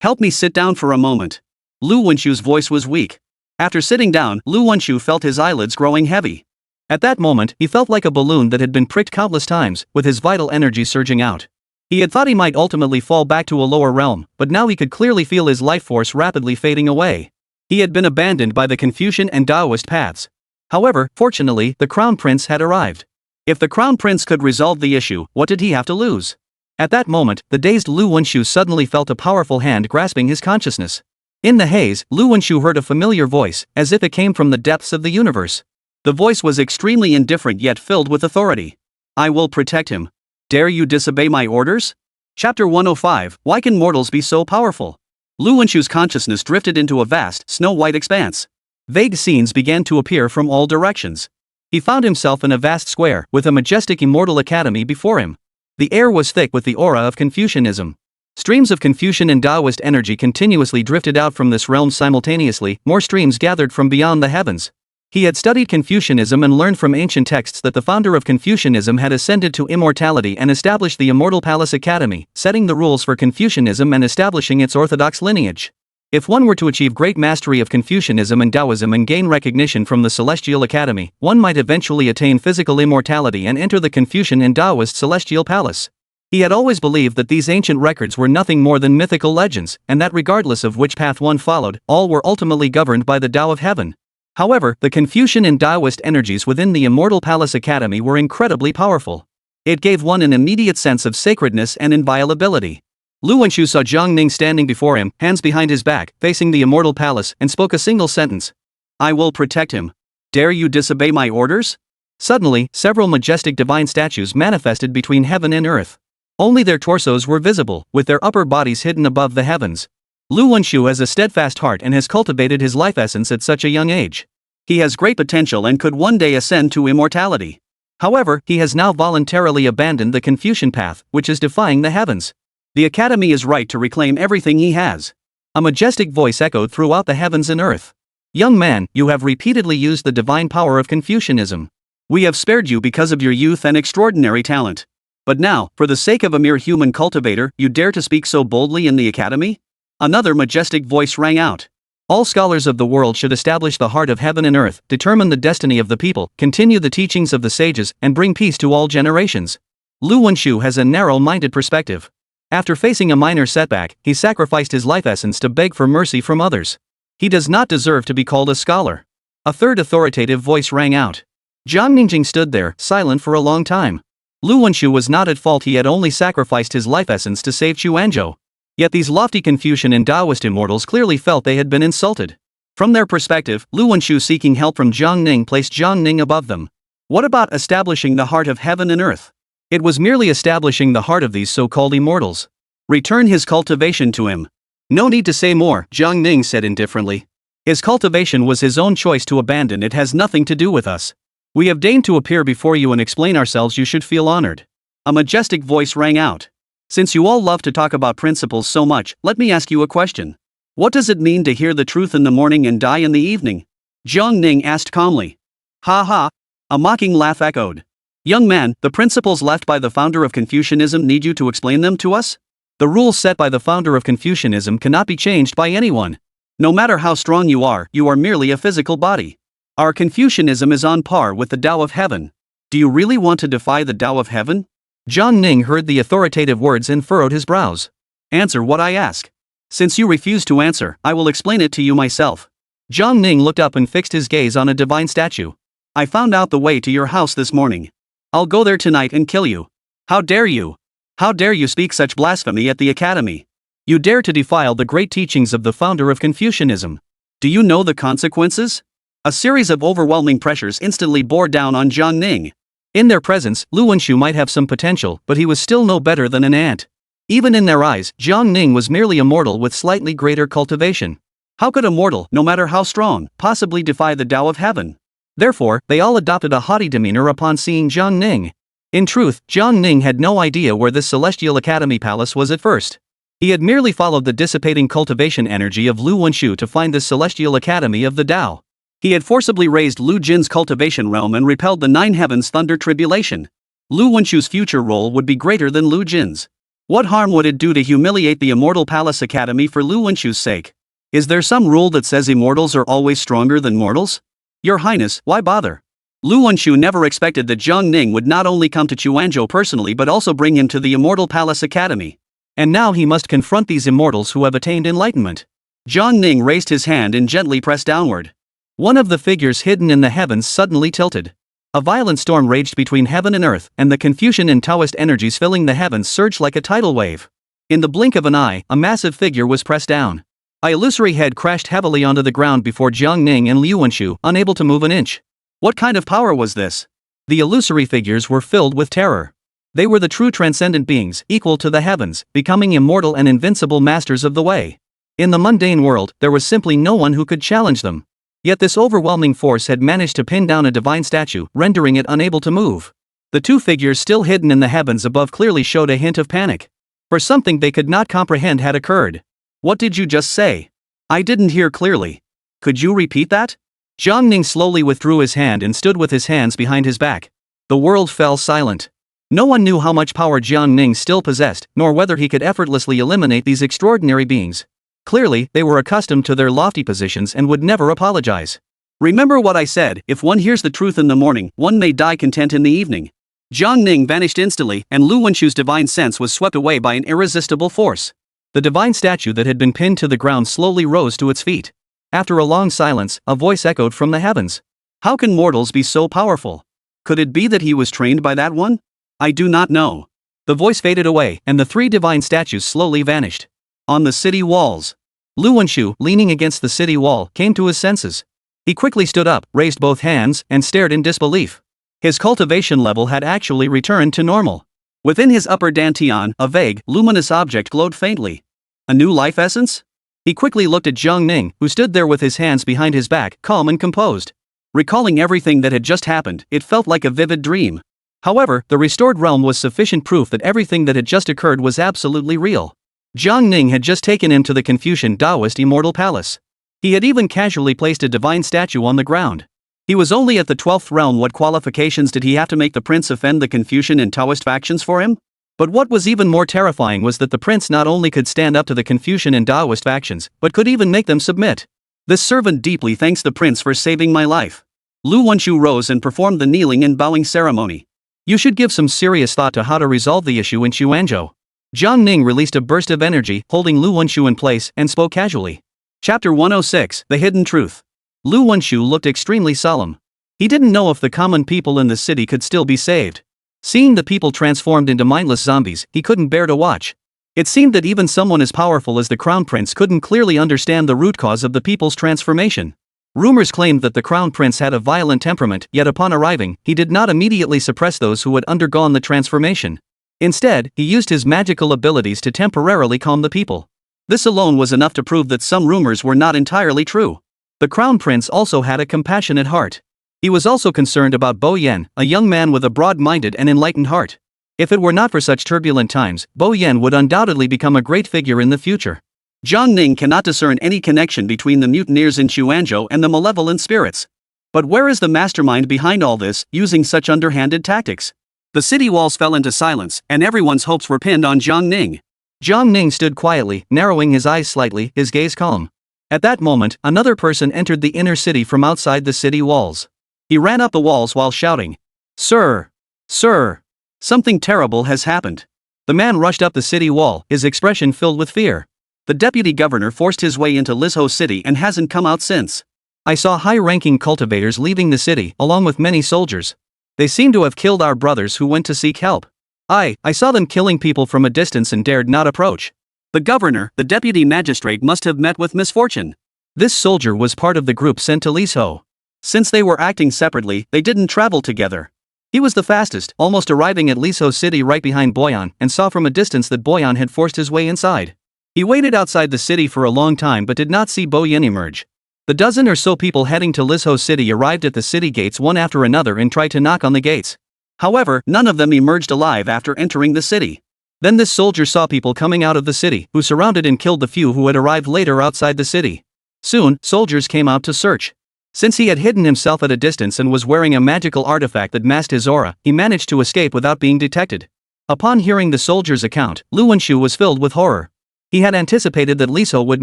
A: Help me sit down for a moment. Lu Wenshu's voice was weak. After sitting down, Lu Wenshu felt his eyelids growing heavy. At that moment, he felt like a balloon that had been pricked countless times, with his vital energy surging out. He had thought he might ultimately fall back to a lower realm, but now he could clearly feel his life force rapidly fading away. He had been abandoned by the Confucian and Taoist paths. However, fortunately, the Crown Prince had arrived. If the Crown Prince could resolve the issue, what did he have to lose? At that moment, the dazed Lu Wenshu suddenly felt a powerful hand grasping his consciousness. In the haze, Lu Wenshu heard a familiar voice, as if it came from the depths of the universe. The voice was extremely indifferent yet filled with authority. I will protect him. Dare you disobey my orders? Chapter 105, Why Can Mortals Be So Powerful? Lu Wenshu's consciousness drifted into a vast, snow-white expanse. Vague scenes began to appear from all directions. He found himself in a vast square, with a majestic immortal academy before him. The air was thick with the aura of Confucianism. Streams of Confucian and Taoist energy continuously drifted out from this realm simultaneously, more streams gathered from beyond the heavens. He had studied Confucianism and learned from ancient texts that the founder of Confucianism had ascended to immortality and established the Immortal Palace Academy, setting the rules for Confucianism and establishing its orthodox lineage. If one were to achieve great mastery of Confucianism and Taoism and gain recognition from the Celestial Academy, one might eventually attain physical immortality and enter the Confucian and Taoist Celestial Palace. He had always believed that these ancient records were nothing more than mythical legends, and that regardless of which path one followed, all were ultimately governed by the Tao of Heaven. However, the Confucian and Taoist energies within the Immortal Palace Academy were incredibly powerful. It gave one an immediate sense of sacredness and inviolability. Lu Wenshu saw Jiang Ning standing before him, hands behind his back, facing the Immortal Palace, and spoke a single sentence. I will protect him. Dare you disobey my orders? Suddenly, several majestic divine statues manifested between heaven and earth. Only their torsos were visible, with their upper bodies hidden above the heavens. Lu Wenshu has a steadfast heart and has cultivated his life essence at such a young age. He has great potential and could one day ascend to immortality. However, he has now voluntarily abandoned the Confucian path, which is defying the heavens. The Academy is right to reclaim everything he has. A majestic voice echoed throughout the heavens and earth. Young man, you have repeatedly used the divine power of Confucianism. We have spared you because of your youth and extraordinary talent. But now, for the sake of a mere human cultivator, you dare to speak so boldly in the Academy? Another majestic voice rang out. All scholars of the world should establish the heart of heaven and earth, determine the destiny of the people, continue the teachings of the sages, and bring peace to all generations. Lu Wenshu has a narrow-minded perspective. After facing a minor setback, he sacrificed his life essence to beg for mercy from others. He does not deserve to be called a scholar. A third authoritative voice rang out. Jiang Ningjing stood there, silent for a long time. Lu Wenshu was not at fault, he had only sacrificed his life essence to save Chuanzhou. Yet these lofty Confucian and Taoist immortals clearly felt they had been insulted. From their perspective, Lu Wenshu seeking help from Jiang Ning placed Jiang Ning above them. What about establishing the heart of heaven and earth? It was merely establishing the heart of these so-called immortals. Return his cultivation to him. No need to say more, Jiang Ning said indifferently. His cultivation was his own choice to abandon, it has nothing to do with us. We have deigned to appear before you and explain ourselves, you should feel honored. A majestic voice rang out. Since you all love to talk about principles so much, let me ask you a question. What does it mean to hear the truth in the morning and die in the evening? Jiang Ning asked calmly. Ha ha. A mocking laugh echoed. Young man, the principles left by the founder of Confucianism, need you to explain them to us? The rules set by the founder of Confucianism cannot be changed by anyone. No matter how strong you are merely a physical body. Our Confucianism is on par with the Tao of Heaven. Do you really want to defy the Tao of Heaven? Jiang Ning heard the authoritative words and furrowed his brows. Answer what I ask. Since you refuse to answer, I will explain it to you myself. Jiang Ning looked up and fixed his gaze on a divine statue. I found out the way to your house this morning. I'll go there tonight and kill you. How dare you? How dare you speak such blasphemy at the Academy? You dare to defile the great teachings of the founder of Confucianism. Do you know the consequences? A series of overwhelming pressures instantly bore down on Jiang Ning. In their presence, Lu Wenshu might have some potential, but he was still no better than an ant. Even in their eyes, Jiang Ning was merely a mortal with slightly greater cultivation. How could a mortal, no matter how strong, possibly defy the Tao of Heaven? Therefore, they all adopted a haughty demeanor upon seeing Jiang Ning. In truth, Jiang Ning had no idea where this Celestial Academy Palace was at first. He had merely followed the dissipating cultivation energy of Lu Wenshu to find this Celestial Academy of the Tao. He had forcibly raised Lu Jin's cultivation realm and repelled the Nine Heavens' thunder tribulation. Lu Wenshu's future role would be greater than Lu Jin's. What harm would it do to humiliate the Immortal Palace Academy for Lu Wenshu's sake? Is there some rule that says immortals are always stronger than mortals? Your Highness, why bother? Lu Wenshu never expected that Jiang Ning would not only come to Chuanzhou personally but also bring him to the Immortal Palace Academy. And now he must confront these immortals who have attained enlightenment. Jiang Ning raised his hand and gently pressed downward. One of the figures hidden in the heavens suddenly tilted. A violent storm raged between heaven and earth, and the Confucian and Taoist energies filling the heavens surged like a tidal wave. In the blink of an eye, a massive figure was pressed down. An illusory head crashed heavily onto the ground before Jiang Ning and Lu Wenshu, unable to move an inch. What kind of power was this? The illusory figures were filled with terror. They were the true transcendent beings, equal to the heavens, becoming immortal and invincible masters of the way. In the mundane world, there was simply no one who could challenge them. Yet this overwhelming force had managed to pin down a divine statue, rendering it unable to move. The two figures still hidden in the heavens above clearly showed a hint of panic. For something they could not comprehend had occurred. What did you just say? I didn't hear clearly. Could you repeat that? Jiang Ning slowly withdrew his hand and stood with his hands behind his back. The world fell silent. No one knew how much power Jiang Ning still possessed, nor whether he could effortlessly eliminate these extraordinary beings. Clearly, they were accustomed to their lofty positions and would never apologize. Remember what I said, if one hears the truth in the morning, one may die content in the evening. Jiang Ning vanished instantly, and Lu Wenshu's divine sense was swept away by an irresistible force. The divine statue that had been pinned to the ground slowly rose to its feet. After a long silence, a voice echoed from the heavens. How can mortals be so powerful? Could it be that he was trained by that one? I do not know. The voice faded away, and the three divine statues slowly vanished. On the city walls. Lu Wenshu, leaning against the city wall, came to his senses. He quickly stood up, raised both hands, and stared in disbelief. His cultivation level had actually returned to normal. Within his upper dantian, a vague, luminous object glowed faintly. A new life essence? He quickly looked at Jiang Ning, who stood there with his hands behind his back, calm and composed. Recalling everything that had just happened, it felt like a vivid dream. However, the restored realm was sufficient proof that everything that had just occurred was absolutely real. Jiang Ning had just taken him to the Confucian Taoist Immortal Palace. He had even casually placed a divine statue on the ground. He was only at the 12th realm. What qualifications did he have to make the prince offend the Confucian and Taoist factions for him? But what was even more terrifying was that the prince not only could stand up to the Confucian and Taoist factions, but could even make them submit. This servant deeply thanks the prince for saving my life. Lu Wenshu rose and performed the kneeling and bowing ceremony. You should give some serious thought to how to resolve the issue in Chuanzhou. Jiang Ning released a burst of energy, holding Lu Wenshu in place, and spoke casually. Chapter 106, The Hidden Truth. Lu Wenshu looked extremely solemn. He didn't know if the common people in the city could still be saved. Seeing the people transformed into mindless zombies, he couldn't bear to watch. It seemed that even someone as powerful as the Crown Prince couldn't clearly understand the root cause of the people's transformation. Rumors claimed that the Crown Prince had a violent temperament, yet upon arriving, he did not immediately suppress those who had undergone the transformation. Instead, he used his magical abilities to temporarily calm the people. This alone was enough to prove that some rumors were not entirely true. The Crown Prince also had a compassionate heart. He was also concerned about Bo Yan, a young man with a broad-minded and enlightened heart. If it were not for such turbulent times, Bo Yan would undoubtedly become a great figure in the future. Jiang Ning cannot discern any connection between the mutineers in Chuanzhou and the malevolent spirits. But where is the mastermind behind all this, using such underhanded tactics? The city walls fell into silence, and everyone's hopes were pinned on Jiang Ning. Jiang Ning stood quietly, narrowing his eyes slightly, his gaze calm. At that moment, another person entered the inner city from outside the city walls. He ran up the walls while shouting, "Sir! Sir! Something terrible has happened." The man rushed up the city wall, his expression filled with fear. The deputy governor forced his way into Lizhou City and hasn't come out since. I saw high-ranking cultivators leaving the city, along with many soldiers. They seem to have killed our brothers who went to seek help. I saw them killing people from a distance and dared not approach. The governor, the deputy magistrate, must have met with misfortune. This soldier was part of the group sent to Lizhou. Since they were acting separately, they didn't travel together. He was the fastest, almost arriving at Lizhou City right behind Boyan, and saw from a distance that Boyan had forced his way inside. He waited outside the city for a long time but did not see Boyan emerge. The dozen or so people heading to Lizhou City arrived at the city gates one after another and tried to knock on the gates. However, none of them emerged alive after entering the city. Then this soldier saw people coming out of the city, who surrounded and killed the few who had arrived later outside the city. Soon, soldiers came out to search. Since he had hidden himself at a distance and was wearing a magical artifact that masked his aura, he managed to escape without being detected. Upon hearing the soldier's account, Lu Wenshu was filled with horror. He had anticipated that Liso would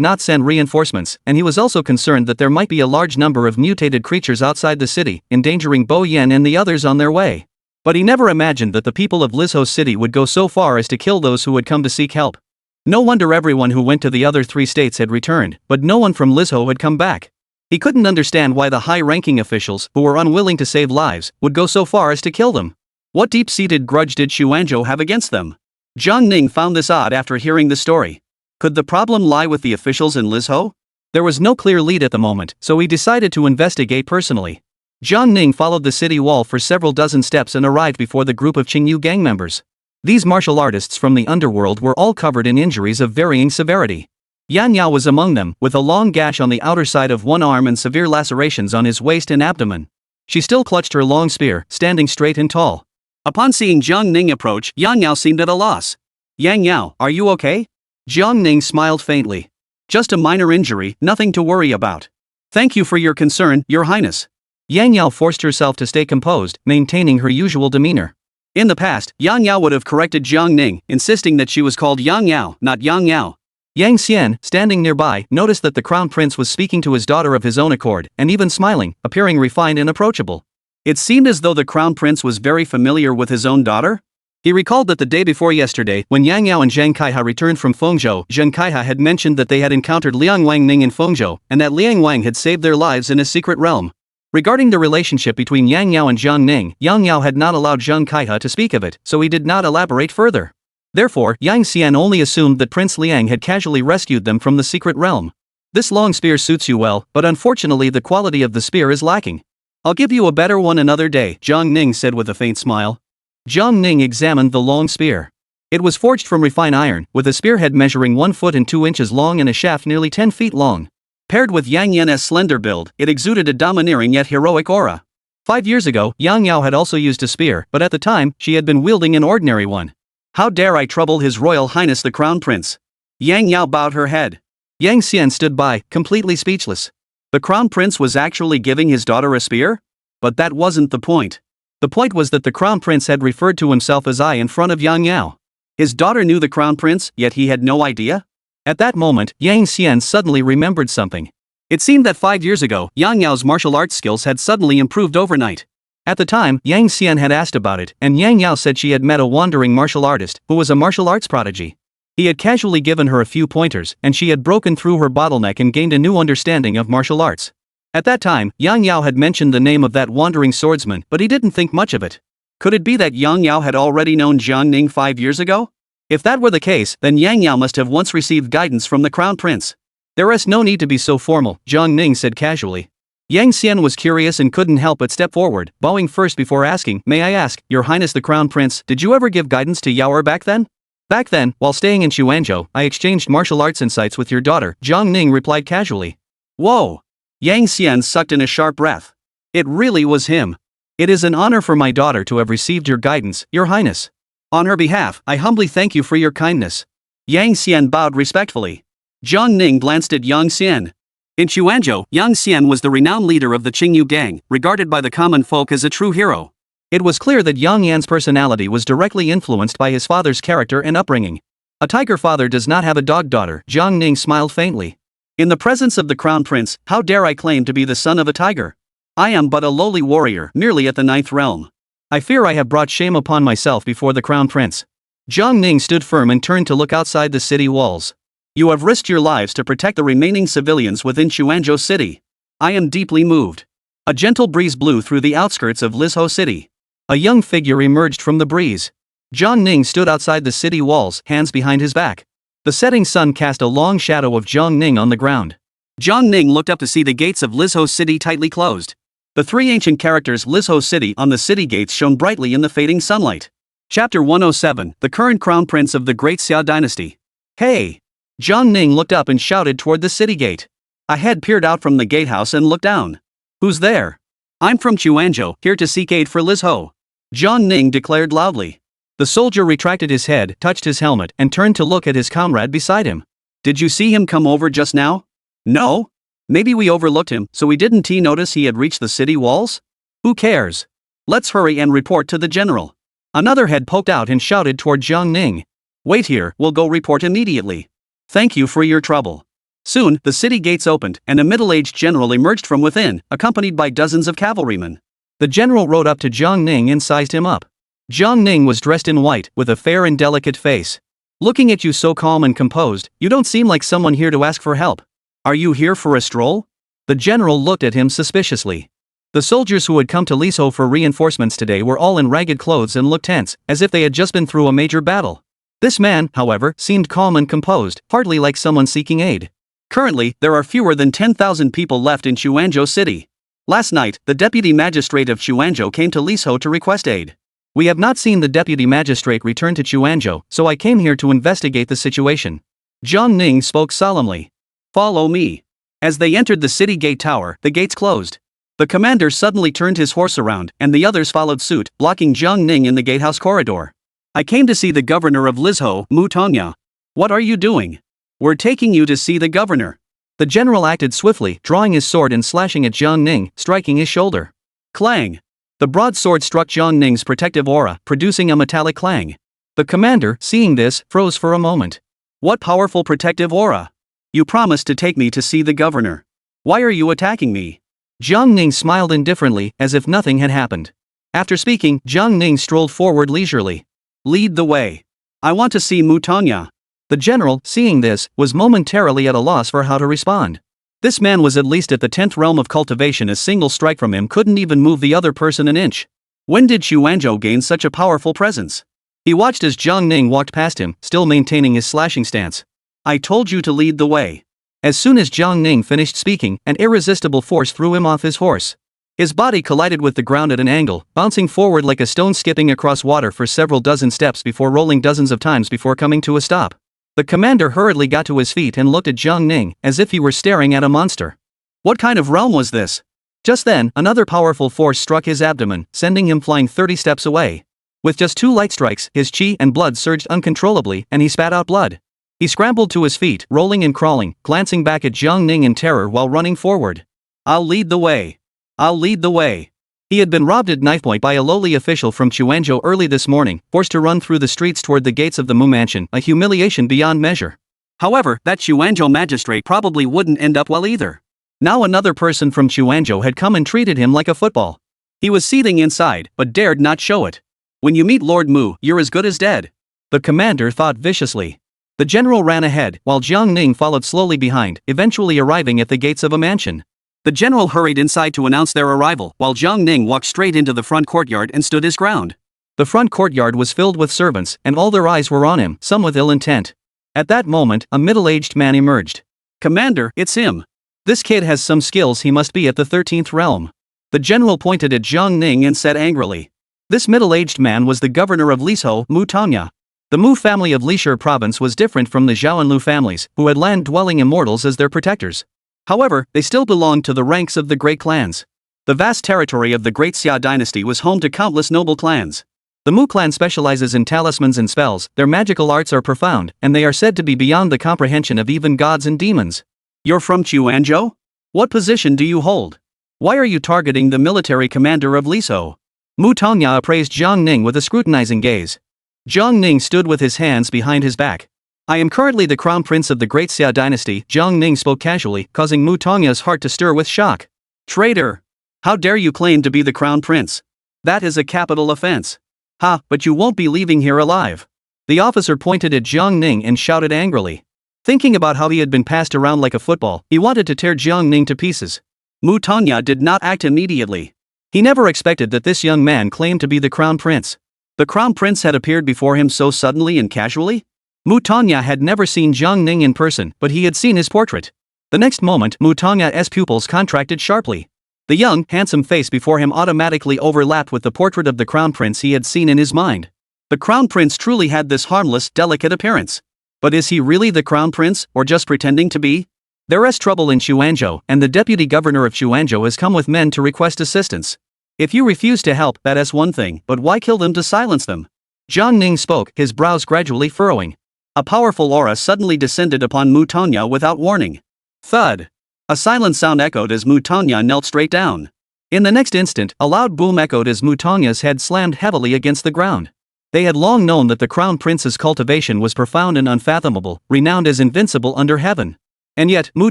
A: not send reinforcements, and he was also concerned that there might be a large number of mutated creatures outside the city, endangering Bo Yen and the others on their way. But he never imagined that the people of Liso's city would go so far as to kill those who had come to seek help. No wonder everyone who went to the other 3 states had returned, but no one from Liso had come back. He couldn't understand why the high-ranking officials, who were unwilling to save lives, would go so far as to kill them. What deep-seated grudge did Xuanzhou have against them? Jiang Ning found this odd after hearing the story. Could the problem lie with the officials in Liso? There was no clear lead at the moment, so he decided to investigate personally. Jiang Ning followed the city wall for several dozen steps and arrived before the group of Qingyu gang members. These martial artists from the underworld were all covered in injuries of varying severity. Yan Yao was among them, with a long gash on the outer side of one arm and severe lacerations on his waist and abdomen. She still clutched her long spear, standing straight and tall. Upon seeing Jiang Ning approach, Yan Yao seemed at a loss. "Yang Yao, are you okay?" Jiang Ning smiled faintly. "Just a minor injury, nothing to worry about. Thank you for your concern, Your Highness." Yang Yao forced herself to stay composed, maintaining her usual demeanor. In the past, Yang Yao would have corrected Jiang Ning, insisting that she was called Yang Yao, not Yang Yao. Yang Xian, standing nearby, noticed that the crown prince was speaking to his daughter of his own accord, and even smiling, appearing refined and approachable. It seemed as though the crown prince was very familiar with his own daughter. He recalled that the day before yesterday, when Yang Yao and Zhang Kaiha returned from Fengzhou, Zhang Kaiha had mentioned that they had encountered Liang Wang Ning in Fengzhou, and that Liang Wang had saved their lives in a secret realm. Regarding the relationship between Yang Yao and Jiang Ning, Yang Yao had not allowed Zhang Kaiha to speak of it, so he did not elaborate further. Therefore, Yang Xian only assumed that Prince Liang had casually rescued them from the secret realm. "This long spear suits you well, but unfortunately the quality of the spear is lacking. I'll give you a better one another day," Jiang Ning said with a faint smile. Jiang Ning examined the long spear. It was forged from refined iron, with a spearhead measuring 1 foot and 2 inches long and a shaft nearly 10 feet long. Paired with Yang Yan's slender build, it exuded a domineering yet heroic aura. 5 years ago, Yang Yao had also used a spear, but at the time, she had been wielding an ordinary one. "How dare I trouble His Royal Highness the Crown Prince?" Yang Yao bowed her head. Yang Xian stood by, completely speechless. The Crown Prince was actually giving his daughter a spear? But that wasn't the point. The point was that the Crown Prince had referred to himself as I in front of Yang Yao. His daughter knew the Crown Prince, yet he had no idea? At that moment, Yang Xian suddenly remembered something. It seemed that 5 years ago, Yang Yao's martial arts skills had suddenly improved overnight. At the time, Yang Xian had asked about it, and Yang Yao said she had met a wandering martial artist, who was a martial arts prodigy. He had casually given her a few pointers, and she had broken through her bottleneck and gained a new understanding of martial arts. At that time, Yang Yao had mentioned the name of that wandering swordsman, but he didn't think much of it. Could it be that Yang Yao had already known Jiang Ning 5 years ago? If that were the case, then Yang Yao must have once received guidance from the Crown Prince. "There is no need to be so formal," Jiang Ning said casually. Yang Xian was curious and couldn't help but step forward, bowing first before asking, "May I ask, Your Highness the Crown Prince, did you ever give guidance to Yaoer back then?" "Back then, while staying in Xuanzhou, I exchanged martial arts insights with your daughter," Jiang Ning replied casually. "Whoa!" Yang Xian sucked in a sharp breath. It really was him. "It is an honor for my daughter to have received your guidance, Your Highness. On her behalf, I humbly thank you for your kindness." Yang Xian bowed respectfully. Jiang Ning glanced at Yang Xian. In Xuanzhou, Yang Xian was the renowned leader of the Qingyu gang, regarded by the common folk as a true hero. It was clear that Yang Yan's personality was directly influenced by his father's character and upbringing. "A tiger father does not have a dog daughter," Jiang Ning smiled faintly. "In the presence of the Crown Prince, how dare I claim to be the son of a tiger? I am but a lowly warrior, merely at the 9th realm. I fear I have brought shame upon myself before the Crown Prince." Jiang Ning stood firm and turned to look outside the city walls. "You have risked your lives to protect the remaining civilians within Xuanzhou City. I am deeply moved." A gentle breeze blew through the outskirts of Liso City. A young figure emerged from the breeze. Jiang Ning stood outside the city walls, hands behind his back. The setting sun cast a long shadow of Jiang Ning on the ground. Jiang Ning looked up to see the gates of Liso City tightly closed. The 3 ancient characters Liso City on the city gates shone brightly in the fading sunlight. Chapter 107, the current crown prince of the Great Xia dynasty. "Hey!" Jiang Ning looked up and shouted toward the city gate. A head peered out from the gatehouse and looked down. "Who's there?" "I'm from Xuanzhou, here to seek aid for Liso," Jiang Ning declared loudly. The soldier retracted his head, touched his helmet, and turned to look at his comrade beside him. "Did you see him come over just now?" "No. Maybe we overlooked him, so we didn't notice he had reached the city walls? Who cares? Let's hurry and report to the general." Another head poked out and shouted toward Jiang Ning. "Wait here, we'll go report immediately." Thank you for your trouble. Soon, the city gates opened, and a middle-aged general emerged from within, accompanied by dozens of cavalrymen. The general rode up to Jiang Ning and sized him up. Jiang Ning was dressed in white, with a fair and delicate face. Looking at you so calm and composed, you don't seem like someone here to ask for help. Are you here for a stroll? The general looked at him suspiciously. The soldiers who had come to Liso for reinforcements today were all in ragged clothes and looked tense, as if they had just been through a major battle. This man, however, seemed calm and composed, hardly like someone seeking aid. Currently, there are fewer than 10,000 people left in Chuanzhou City. Last night, the deputy magistrate of Chuanzhou came to Liso to request aid. We have not seen the deputy magistrate return to Chuanzhou, so I came here to investigate the situation. Jiang Ning spoke solemnly. Follow me. As they entered the city gate tower, the gates closed. The commander suddenly turned his horse around, and the others followed suit, blocking Jiang Ning in the gatehouse corridor. I came to see the governor of Lizhou, Mu Tongya. What are you doing? We're taking you to see the governor. The general acted swiftly, drawing his sword and slashing at Jiang Ning, striking his shoulder. Clang! The broadsword struck Jiang Ning's protective aura, producing a metallic clang. The commander, seeing this, froze for a moment. What powerful protective aura! You promised to take me to see the governor. Why are you attacking me? Jiang Ning smiled indifferently, as if nothing had happened. After speaking, Jiang Ning strolled forward leisurely. Lead the way. I want to see Mu Tongya. The general, seeing this, was momentarily at a loss for how to respond. This man was at least at the 10th realm of cultivation. A single strike from him couldn't even move the other person an inch. When did Xuanzhou gain such a powerful presence? He watched as Jiang Ning walked past him, still maintaining his slashing stance. I told you to lead the way. As soon as Jiang Ning finished speaking, an irresistible force threw him off his horse. His body collided with the ground at an angle, bouncing forward like a stone skipping across water for several dozen steps before rolling dozens of times before coming to a stop. The commander hurriedly got to his feet and looked at Jiang Ning, as if he were staring at a monster. What kind of realm was this? Just then, another powerful force struck his abdomen, sending him flying 30 steps away. With just 2 light strikes, his chi and blood surged uncontrollably, and he spat out blood. He scrambled to his feet, rolling and crawling, glancing back at Jiang Ning in terror while running forward. I'll lead the way. I'll lead the way. He had been robbed at knifepoint by a lowly official from Chuanzhou early this morning, forced to run through the streets toward the gates of the Mu Mansion, a humiliation beyond measure. However, that Chuanzhou magistrate probably wouldn't end up well either. Now another person from Chuanzhou had come and treated him like a football. He was seething inside, but dared not show it. When you meet Lord Mu, you're as good as dead. The commander thought viciously. The general ran ahead, while Jiang Ning followed slowly behind, eventually arriving at the gates of a mansion. The general hurried inside to announce their arrival, while Jiang Ning walked straight into the front courtyard and stood his ground. The front courtyard was filled with servants, and all their eyes were on him, some with ill intent. At that moment, a middle-aged man emerged. Commander, it's him. This kid has some skills. He must be at the 13th realm. The general pointed at Jiang Ning and said angrily. This middle-aged man was the governor of Lizhou, Mu Tongya. The Mu family of Lishur province was different from the Zhao and Lu families, who had land-dwelling immortals as their protectors. However, they still belonged to the ranks of the great clans. The vast territory of the Great Xia dynasty was home to countless noble clans. The Mu clan specializes in talismans and spells. Their magical arts are profound, and they are said to be beyond the comprehension of even gods and demons. You're from Chuanzhou? What position do you hold? Why are you targeting the military commander of Lizhou? Mu Tongya appraised Jiang Ning with a scrutinizing gaze. Jiang Ning stood with his hands behind his back. I am currently the crown prince of the Great Xia dynasty. Jiang Ning spoke casually, causing Mu Tongya's heart to stir with shock. Traitor! How dare you claim to be the crown prince? That is a capital offense. Ha, but you won't be leaving here alive. The officer pointed at Jiang Ning and shouted angrily. Thinking about how he had been passed around like a football, he wanted to tear Jiang Ning to pieces. Mu Tongya did not act immediately. He never expected that this young man claimed to be the crown prince. The crown prince had appeared before him so suddenly and casually? Mu Tongya had never seen Jiang Ning in person, but he had seen his portrait. The next moment, Mu Tongya's pupils contracted sharply. The young, handsome face before him automatically overlapped with the portrait of the crown prince he had seen in his mind. The crown prince truly had this harmless, delicate appearance. But is he really the crown prince, or just pretending to be? There is trouble in Xuanzhou, and the deputy governor of Xuanzhou has come with men to request assistance. If you refuse to help, that is one thing, but why kill them to silence them? Jiang Ning spoke, his brows gradually furrowing. A powerful aura suddenly descended upon Mu Tongya without warning. Thud! A silent sound echoed as Mu Tongya knelt straight down. In the next instant, a loud boom echoed as Mu Tongya's head slammed heavily against the ground. They had long known that the crown prince's cultivation was profound and unfathomable, renowned as invincible under heaven. And yet, Mu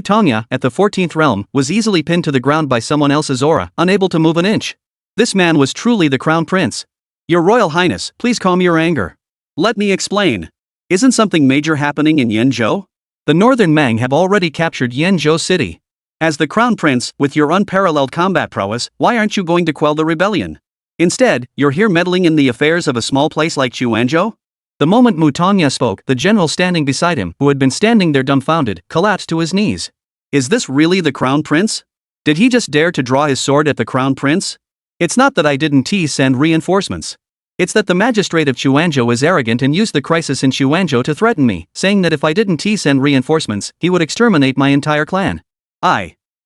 A: Tongya, at the 14th realm, was easily pinned to the ground by someone else's aura, unable to move an inch. This man was truly the crown prince. Your Royal Highness, please calm your anger. Let me explain. Isn't something major happening in Yenzhou? The northern Mang have already captured Yenzhou city. As the crown prince, with your unparalleled combat prowess, why aren't you going to quell the rebellion? Instead, you're here meddling in the affairs of a small place like Chuanzhou? The moment Mu Tongya spoke, the general standing beside him, who had been standing there dumbfounded, collapsed to his knees. Is this really the crown prince? Did he just dare to draw his sword at the crown prince? It's not that I didn't send reinforcements. It's that the magistrate of Chuanzhou is arrogant and used the crisis in Chuanzhou to threaten me, saying that if I didn't send reinforcements, he would exterminate my entire clan.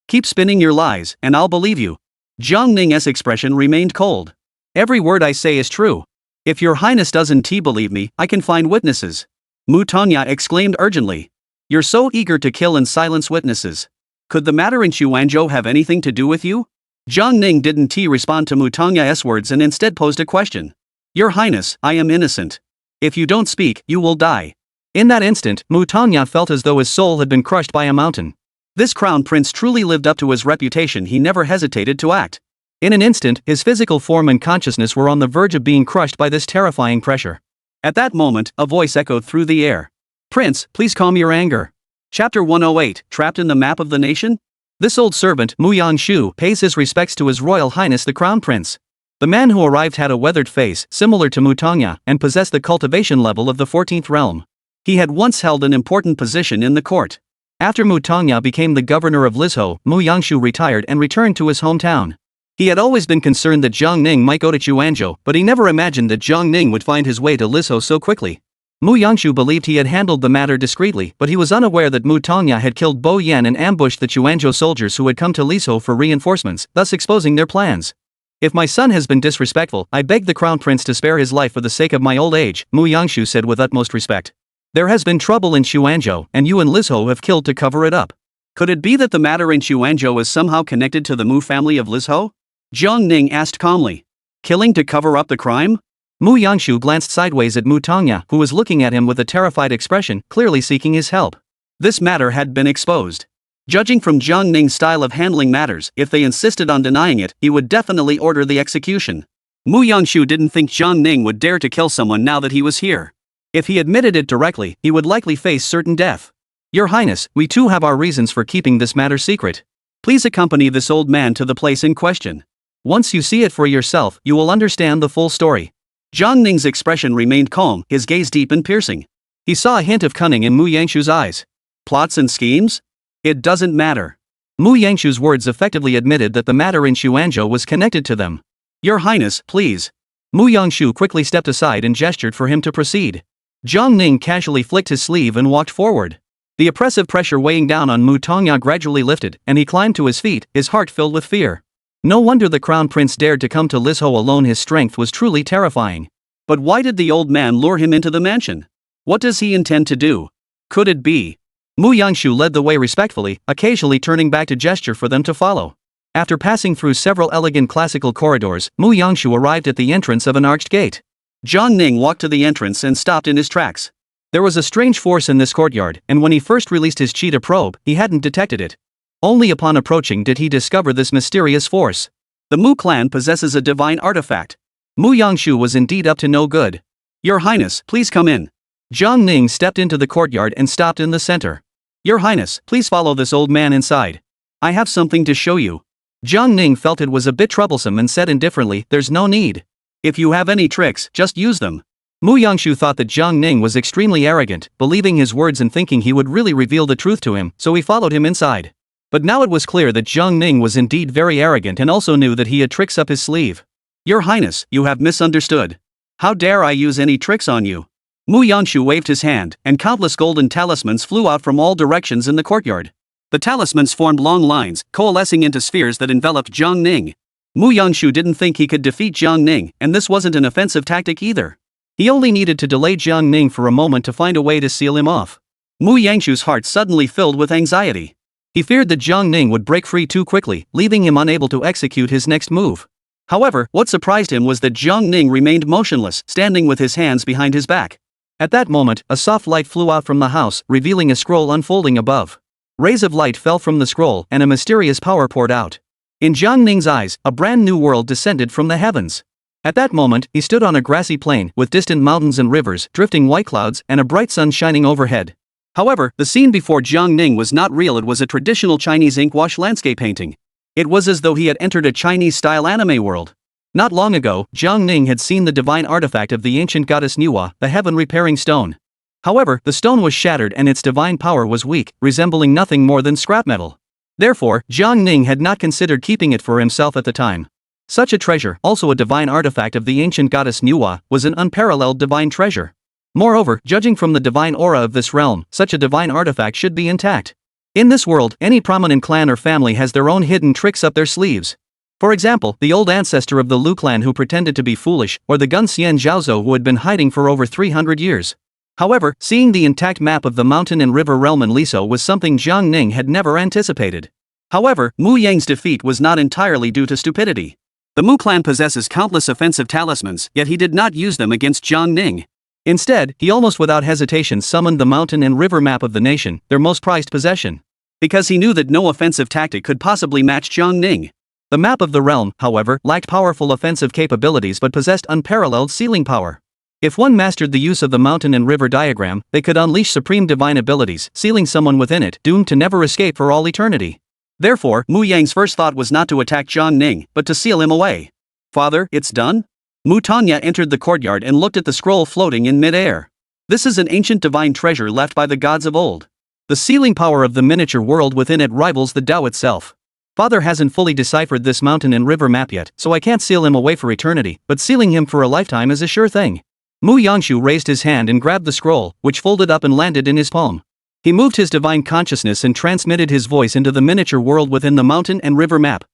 A: Keep spinning your lies, and I'll believe you. Zhang Ning's expression remained cold. Every word I say is true. If your highness doesn't believe me, I can find witnesses. Mu Tongya exclaimed urgently. You're so eager to kill and silence witnesses. Could the matter in Chuanzhou have anything to do with you? Zhang Ning didn't respond to Mu Tongya's words and instead posed a question. Your highness, I am innocent. If you don't speak, you will die. In that instant, Mu Tongya felt as though his soul had been crushed by a mountain. This crown prince truly lived up to his reputation. He never hesitated to act. In an instant, his physical form and consciousness were on the verge of being crushed by this terrifying pressure. At that moment, a voice echoed through the air. Prince, please calm your anger. Chapter 108, Trapped in the Map of the Nation? This old servant, Mu Yangshu, pays his respects to His Royal Highness the Crown Prince. The man who arrived had a weathered face, similar to Mu Tongya, and possessed the cultivation level of the 14th realm. He had once held an important position in the court. After Mu Tongya became the governor of Lizhou, Mu Yangshu retired and returned to his hometown. He had always been concerned that Zhang Ning might go to Chuanzhou, but he never imagined that Zhang Ning would find his way to Lizhou so quickly. Mu Yangshu believed he had handled the matter discreetly, but he was unaware that Mu Tongya had killed Bo Yan and ambushed the Chuanzhou soldiers who had come to Lizhou for reinforcements, thus exposing their plans. If my son has been disrespectful, I beg the crown prince to spare his life for the sake of my old age, Mu Yangshu said with utmost respect. There has been trouble in Chuanzhou, and you and Lizhou have killed to cover it up. Could it be that the matter in Chuanzhou is somehow connected to the Mu family of Lizhou? Zhang Ning asked calmly. Killing to cover up the crime? Mu Yangshu glanced sideways at Mu Tongya, who was looking at him with a terrified expression, clearly seeking his help. This matter had been exposed. Judging from Zhang Ning's style of handling matters, if they insisted on denying it, he would definitely order the execution. Mu Yangshu didn't think Zhang Ning would dare to kill someone now that he was here. If he admitted it directly, he would likely face certain death. Your Highness, we too have our reasons for keeping this matter secret. Please accompany this old man to the place in question. Once you see it for yourself, you will understand the full story. Zhang Ning's expression remained calm, his gaze deep and piercing. He saw a hint of cunning in Mu Yangshu's eyes. Plots and schemes? It doesn't matter. Mu Yangshu's words effectively admitted that the matter in Chuanzhou was connected to them. Your Highness, please. Mu Yangshu quickly stepped aside and gestured for him to proceed. Zhang Ning casually flicked his sleeve and walked forward. The oppressive pressure weighing down on Mu Tongya gradually lifted, and he climbed to his feet, his heart filled with fear. No wonder the crown prince dared to come to Lizhou alone. His strength was truly terrifying. But why did the old man lure him into the mansion? What does he intend to do? Could it be? Mu Yangshu led the way respectfully, occasionally turning back to gesture for them to follow. After passing through several elegant classical corridors, Mu Yangshu arrived at the entrance of an arched gate. Zhang Ning walked to the entrance and stopped in his tracks. There was a strange force in this courtyard, and when he first released his cheetah probe, he hadn't detected it. Only upon approaching did he discover this mysterious force. The Mu clan possesses a divine artifact. Mu Yangshu was indeed up to no good. Your Highness, please come in. Zhang Ning stepped into the courtyard and stopped in the center. Your Highness, please follow this old man inside. I have something to show you. Zhang Ning felt it was a bit troublesome and said indifferently, there's no need. If you have any tricks, just use them. Mu Yangshu thought that Zhang Ning was extremely arrogant, believing his words and thinking he would really reveal the truth to him, so he followed him inside. But now it was clear that Zhang Ning was indeed very arrogant and also knew that he had tricks up his sleeve. Your Highness, you have misunderstood. How dare I use any tricks on you? Mu Yangshu waved his hand, and countless golden talismans flew out from all directions in the courtyard. The talismans formed long lines, coalescing into spheres that enveloped Zhang Ning. Mu Yangshu didn't think he could defeat Zhang Ning, and this wasn't an offensive tactic either. He only needed to delay Zhang Ning for a moment to find a way to seal him off. Mu Yangshu's heart suddenly filled with anxiety. He feared that Zhang Ning would break free too quickly, leaving him unable to execute his next move. However, what surprised him was that Jiang Ning remained motionless, standing with his hands behind his back. At that moment, a soft light flew out from the house, revealing a scroll unfolding above. Rays of light fell from the scroll, and a mysterious power poured out. In Jiang Ning's eyes, a brand new world descended from the heavens. At that moment, he stood on a grassy plain, with distant mountains and rivers, drifting white clouds, and a bright sun shining overhead. However, the scene before Jiang Ning was not real. It was a traditional Chinese ink wash landscape painting. It was as though he had entered a Chinese-style anime world. Not long ago, Jiang Ning had seen the divine artifact of the ancient goddess Manhwa, the heaven-repairing stone. However, the stone was shattered and its divine power was weak, resembling nothing more than scrap metal. Therefore, Jiang Ning had not considered keeping it for himself at the time. Such a treasure, also a divine artifact of the ancient goddess Manhwa, was an unparalleled divine treasure. Moreover, judging from the divine aura of this realm, such a divine artifact should be intact. In this world, any prominent clan or family has their own hidden tricks up their sleeves. For example, the old ancestor of the Lu clan who pretended to be foolish, or the Gun Xian Zhaozhou who had been hiding for over 300 years. However, seeing the intact map of the mountain and river realm in Liso was something Jiang Ning had never anticipated. However, Mu Yang's defeat was not entirely due to stupidity. The Mu clan possesses countless offensive talismans, yet he did not use them against Jiang Ning. Instead, he almost without hesitation summoned the mountain and river map of the nation, their most prized possession. Because he knew that no offensive tactic could possibly match Jiang Ning. The map of the realm, however, lacked powerful offensive capabilities but possessed unparalleled sealing power. If one mastered the use of the mountain and river diagram, they could unleash supreme divine abilities, sealing someone within it, doomed to never escape for all eternity. Therefore, Mu Yang's first thought was not to attack Jiang Ning, but to seal him away. Father, it's done? Mu Tanya entered the courtyard and looked at the scroll floating in mid-air. This is an ancient divine treasure left by the gods of old. The sealing power of the miniature world within it rivals the Tao itself. Father hasn't fully deciphered this mountain and river map yet, so I can't seal him away for eternity, but sealing him for a lifetime is a sure thing. Mu Yangshu raised his hand and grabbed the scroll, which folded up and landed in his palm. He moved his divine consciousness and transmitted his voice into the miniature world within the mountain and river map.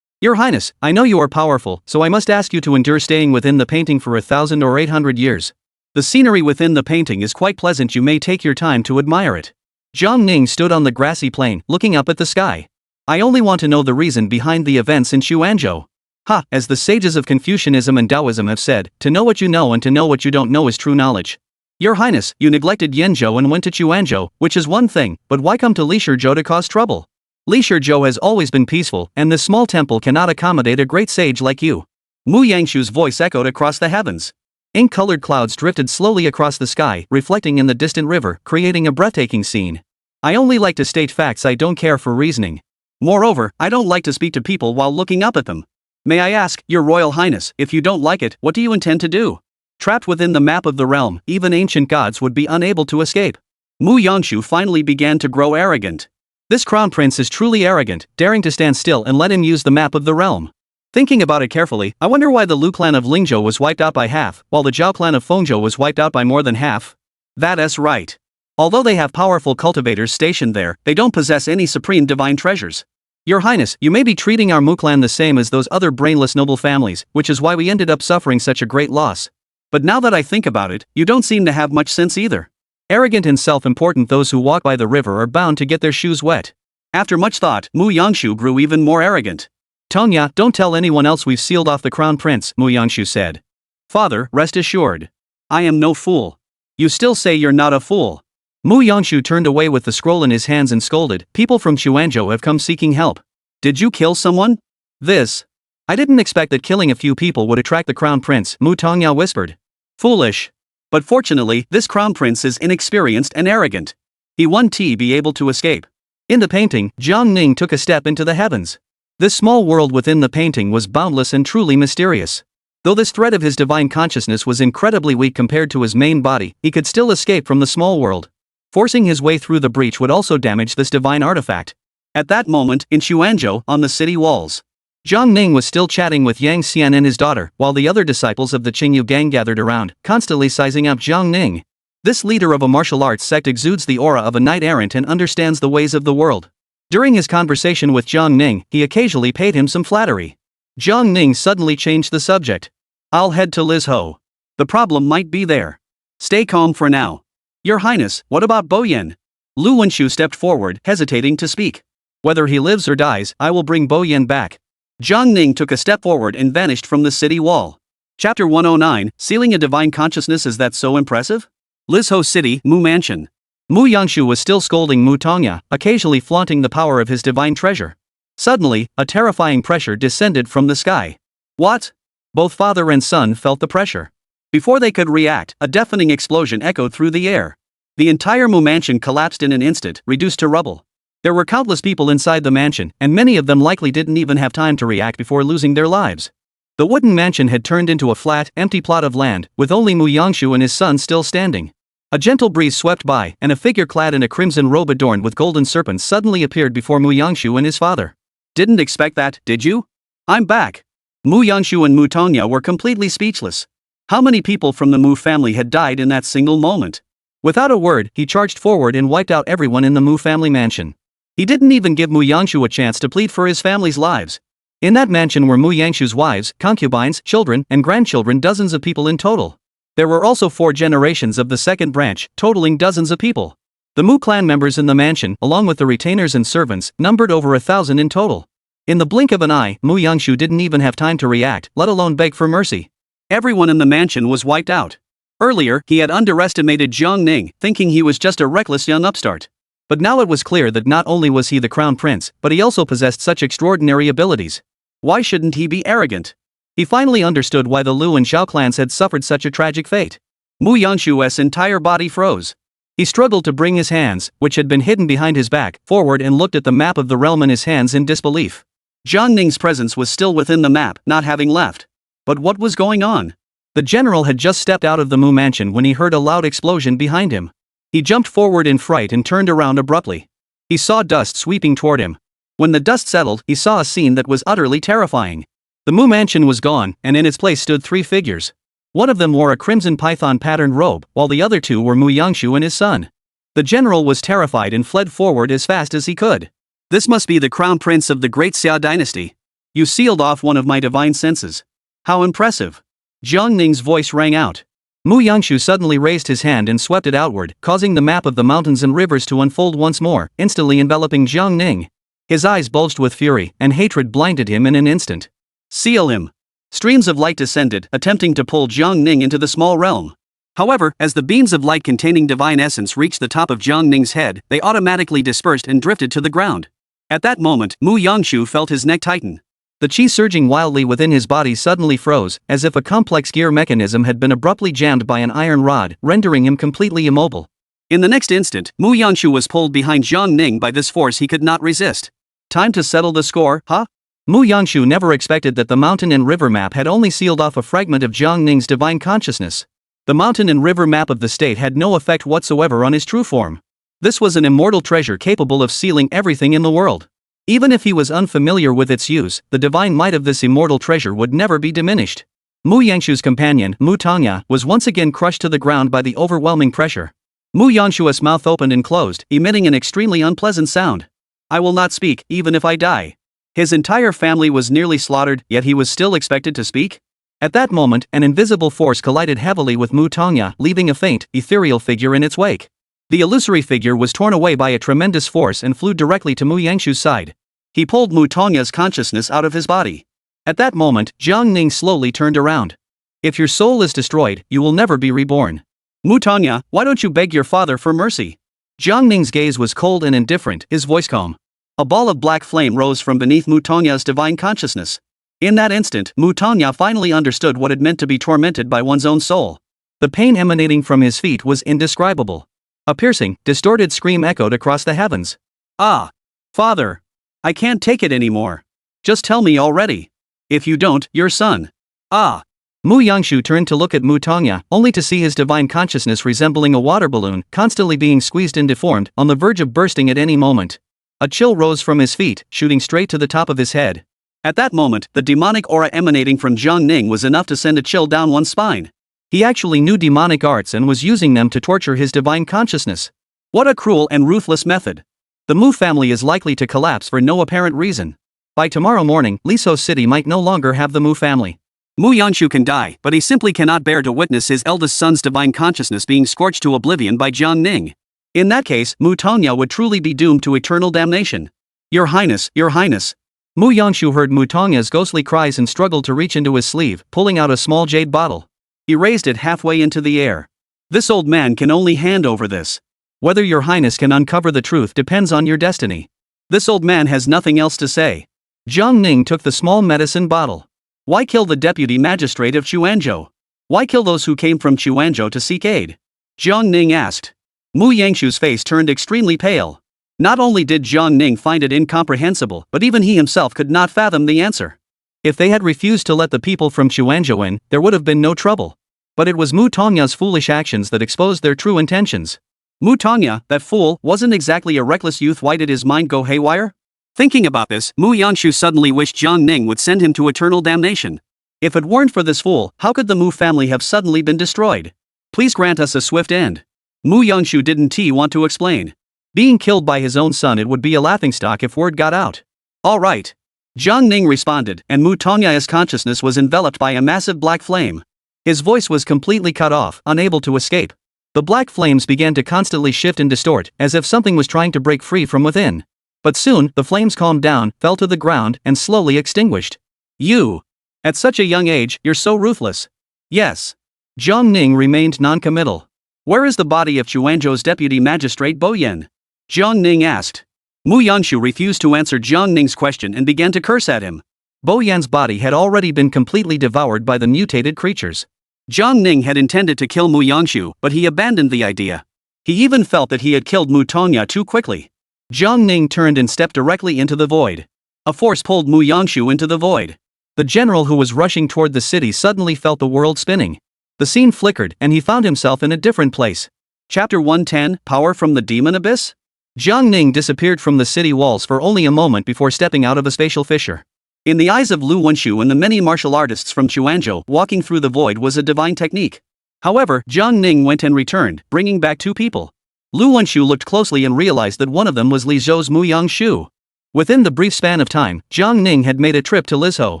A: Your Highness, I know you are powerful, so I must ask you to endure staying within the painting for 1,000 or 800 years. The scenery within the painting is quite pleasant. You may take your time to admire it. Jiang Ning stood on the grassy plain, looking up at the sky. I only want to know the reason behind the events in Xuanzhou. Ha, as the sages of Confucianism and Taoism have said, to know what you know and to know what you don't know is true knowledge. Your Highness, you neglected Yanzhou and went to Xuanzhou, which is one thing, but why come to Lishizhou to cause trouble? Lishizhou has always been peaceful, and this small temple cannot accommodate a great sage like you. Mu Yangshu's voice echoed across the heavens. Ink-colored clouds drifted slowly across the sky, reflecting in the distant river, creating a breathtaking scene. I only like to state facts. I don't care for reasoning. Moreover, I don't like to speak to people while looking up at them. May I ask, Your Royal Highness, if you don't like it, what do you intend to do? Trapped within the map of the realm, even ancient gods would be unable to escape. Mu Yangshu finally began to grow arrogant. This crown prince is truly arrogant, daring to stand still and let him use the map of the realm. Thinking about it carefully, I wonder why the Lu clan of Lingzhou was wiped out by half, while the Zhao clan of Fengzhou was wiped out by more than half. That's right. Although they have powerful cultivators stationed there, they don't possess any supreme divine treasures. Your Highness, you may be treating our Mu clan the same as those other brainless noble families, which is why we ended up suffering such a great loss. But now that I think about it, you don't seem to have much sense either. Arrogant and self-important, those who walk by the river are bound to get their shoes wet. After much thought, Mu Yangshu grew even more arrogant. Tonya, don't tell anyone else we've sealed off the crown prince, Mu Yangshu said. Father, rest assured. I am no fool. You still say you're not a fool. Mu Yangshu turned away with the scroll in his hands and scolded, people from Xuanzhou have come seeking help. Did you kill someone? I didn't expect that killing a few people would attract the crown prince, Mu Tongya whispered. Foolish. But fortunately, this crown prince is inexperienced and arrogant. He won't be able to escape. In the painting, Jiang Ning took a step into the heavens. This small world within the painting was boundless and truly mysterious. Though this thread of his divine consciousness was incredibly weak compared to his main body, he could still escape from the small world. Forcing his way through the breach would also damage this divine artifact. At that moment, in Xuanzhou, on the city walls, Jiang Ning was still chatting with Yang Xian and his daughter, while the other disciples of the Qingyu gang gathered around, constantly sizing up Jiang Ning. This leader of a martial arts sect exudes the aura of a knight-errant and understands the ways of the world. During his conversation with Jiang Ning, he occasionally paid him some flattery. Jiang Ning suddenly changed the subject. I'll head to Lizhou. The problem might be there. Stay calm for now. Your Highness, what about Boyan? Lu Wenshu stepped forward, hesitating to speak. Whether he lives or dies, I will bring Boyan back. Jiang Ning took a step forward and vanished from the city wall. Chapter 109, Sealing a Divine Consciousness. Is that so impressive? Lizhou City, Mu Mansion. Mu Yangshu was still scolding Mu Tongya, occasionally flaunting the power of his divine treasure. Suddenly, a terrifying pressure descended from the sky. What? Both father and son felt the pressure. Before they could react, a deafening explosion echoed through the air. The entire Mu Mansion collapsed in an instant, reduced to rubble. There were countless people inside the mansion, and many of them likely didn't even have time to react before losing their lives. The wooden mansion had turned into a flat, empty plot of land, with only Mu Yangshu and his son still standing. A gentle breeze swept by, and a figure clad in a crimson robe adorned with golden serpents suddenly appeared before Mu Yangshu and his father. Didn't expect that, did you? I'm back. Mu Yangshu and Mu Tongya were completely speechless. How many people from the Mu family had died in that single moment? Without a word, he charged forward and wiped out everyone in the Mu family mansion. He didn't even give Mu Yangshu a chance to plead for his family's lives. In that mansion were Mu Yangshu's wives, concubines, children, and grandchildren, dozens of people in total. There were also 4 generations of the second branch, totaling dozens of people. The Mu clan members in the mansion, along with the retainers and servants, numbered over 1,000 in total. In the blink of an eye, Mu Yangshu didn't even have time to react, let alone beg for mercy. Everyone in the mansion was wiped out. Earlier, he had underestimated Jiang Ning, thinking he was just a reckless young upstart. But now it was clear that not only was he the crown prince, but he also possessed such extraordinary abilities. Why shouldn't he be arrogant? He finally understood why the Lu and Zhao clans had suffered such a tragic fate. Mu Yangshu's entire body froze. He struggled to bring his hands, which had been hidden behind his back, forward and looked at the map of the realm in his hands in disbelief. Jiang Ning's presence was still within the map, not having left. But what was going on? The general had just stepped out of the Mu mansion when he heard a loud explosion behind him. He jumped forward in fright and turned around abruptly. He saw dust sweeping toward him. When the dust settled, he saw a scene that was utterly terrifying. The Mu mansion was gone, and in its place stood 3 figures. One of them wore a crimson python-patterned robe, while the other 2 were Mu Yangshu and his son. The general was terrified and fled forward as fast as he could. This must be the crown prince of the great Xia dynasty. You sealed off one of my divine senses. How impressive. Jiang Ning's voice rang out. Mu Yangshu suddenly raised his hand and swept it outward, causing the map of the mountains and rivers to unfold once more, instantly enveloping Jiang Ning. His eyes bulged with fury, and hatred blinded him in an instant. Seal him. Streams of light descended, attempting to pull Jiang Ning into the small realm. However, as the beams of light containing divine essence reached the top of Jiang Ning's head, they automatically dispersed and drifted to the ground. At that moment, Mu Yangshu felt his neck tighten. The chi surging wildly within his body suddenly froze, as if a complex gear mechanism had been abruptly jammed by an iron rod, rendering him completely immobile. In the next instant, Mu Yangshu was pulled behind Jiang Ning by this force he could not resist. Time to settle the score, huh? Mu Yangshu never expected that the mountain and river map had only sealed off a fragment of Jiang Ning's divine consciousness. The mountain and river map of the state had no effect whatsoever on his true form. This was an immortal treasure capable of sealing everything in the world. Even if he was unfamiliar with its use, the divine might of this immortal treasure would never be diminished. Mu Yangshu's companion, Mu Tongya, was once again crushed to the ground by the overwhelming pressure. Mu Yangshu's mouth opened and closed, emitting an extremely unpleasant sound. I will not speak, even if I die. His entire family was nearly slaughtered, yet he was still expected to speak? At that moment, an invisible force collided heavily with Mu Tongya, leaving a faint, ethereal figure in its wake. The illusory figure was torn away by a tremendous force and flew directly to Mu Yangshu's side. He pulled Mu Tongya's consciousness out of his body. At that moment, Jiang Ning slowly turned around. If your soul is destroyed, you will never be reborn. Mu Tongya, why don't you beg your father for mercy? Jiang Ning's gaze was cold and indifferent, his voice calm. A ball of black flame rose from beneath Mu Tongya's divine consciousness. In that instant, Mu Tongya finally understood what it meant to be tormented by one's own soul. The pain emanating from his feet was indescribable. A piercing, distorted scream echoed across the heavens. Ah! Father! I can't take it anymore. Just tell me already. If you don't, your son. Ah! Mu Yangshu turned to look at Mu Tongya, only to see his divine consciousness resembling a water balloon, constantly being squeezed and deformed, on the verge of bursting at any moment. A chill rose from his feet, shooting straight to the top of his head. At that moment, the demonic aura emanating from Jiang Ning was enough to send a chill down one's spine. He actually knew demonic arts and was using them to torture his divine consciousness. What a cruel and ruthless method. The Mu family is likely to collapse for no apparent reason. By tomorrow morning, Lizhou City might no longer have the Mu family. Mu Yangshu can die, but he simply cannot bear to witness his eldest son's divine consciousness being scorched to oblivion by Jiang Ning. In that case, Mu Tongya would truly be doomed to eternal damnation. Your Highness, Your Highness. Mu Yangshu heard Mu Tongya's ghostly cries and struggled to reach into his sleeve, pulling out a small jade bottle. He raised it halfway into the air. This old man can only hand over this. Whether your highness can uncover the truth depends on your destiny. This old man has nothing else to say. Jiang Ning took the small medicine bottle. Why kill the deputy magistrate of Chuanzhou? Why kill those who came from Chuanzhou to seek aid? Jiang Ning asked. Mu Yangshu's face turned extremely pale. Not only did Jiang Ning find it incomprehensible, but even he himself could not fathom the answer. If they had refused to let the people from Chuanzhou in, there would have been no trouble. But it was Mu Tongya's foolish actions that exposed their true intentions. Mu Tongya, that fool, wasn't exactly a reckless youth. Why did his mind go haywire? Thinking about this, Mu Yangshu suddenly wished Jiang Ning would send him to eternal damnation. If it weren't for this fool, how could the Mu family have suddenly been destroyed? Please grant us a swift end. Mu Yangshu didn't want to explain. Being killed by his own son, it would be a laughingstock if word got out. All right. Jiang Ning responded, and Mu Tongya's consciousness was enveloped by a massive black flame. His voice was completely cut off, unable to escape. The black flames began to constantly shift and distort, as if something was trying to break free from within. But soon, the flames calmed down, fell to the ground, and slowly extinguished. You! At such a young age, you're so ruthless. Yes. Jiang Ning remained non-committal. Where is the body of Chuanzhou's deputy magistrate Bo Yen? Jiang Ning asked. Mu Yangshu refused to answer Jiang Ning's question and began to curse at him. Bo Yan's body had already been completely devoured by the mutated creatures. Jiang Ning had intended to kill Mu Yangshu, but he abandoned the idea. He even felt that he had killed Mu Tongya too quickly. Jiang Ning turned and stepped directly into the void. A force pulled Mu Yangshu into the void. The general who was rushing toward the city suddenly felt the world spinning. The scene flickered, and he found himself in a different place. Chapter 110, Power from the Demon Abyss? Jiang Ning disappeared from the city walls for only a moment before stepping out of a spatial fissure. In the eyes of Lu Wenshu and the many martial artists from Chuanzhou, walking through the void was a divine technique. However, Jiang Ning went and returned, bringing back two people. Lu Wenshu looked closely and realized that one of them was Li Zhou's Mu Yangshu. Within the brief span of time, Jiang Ning had made a trip to Lizhou.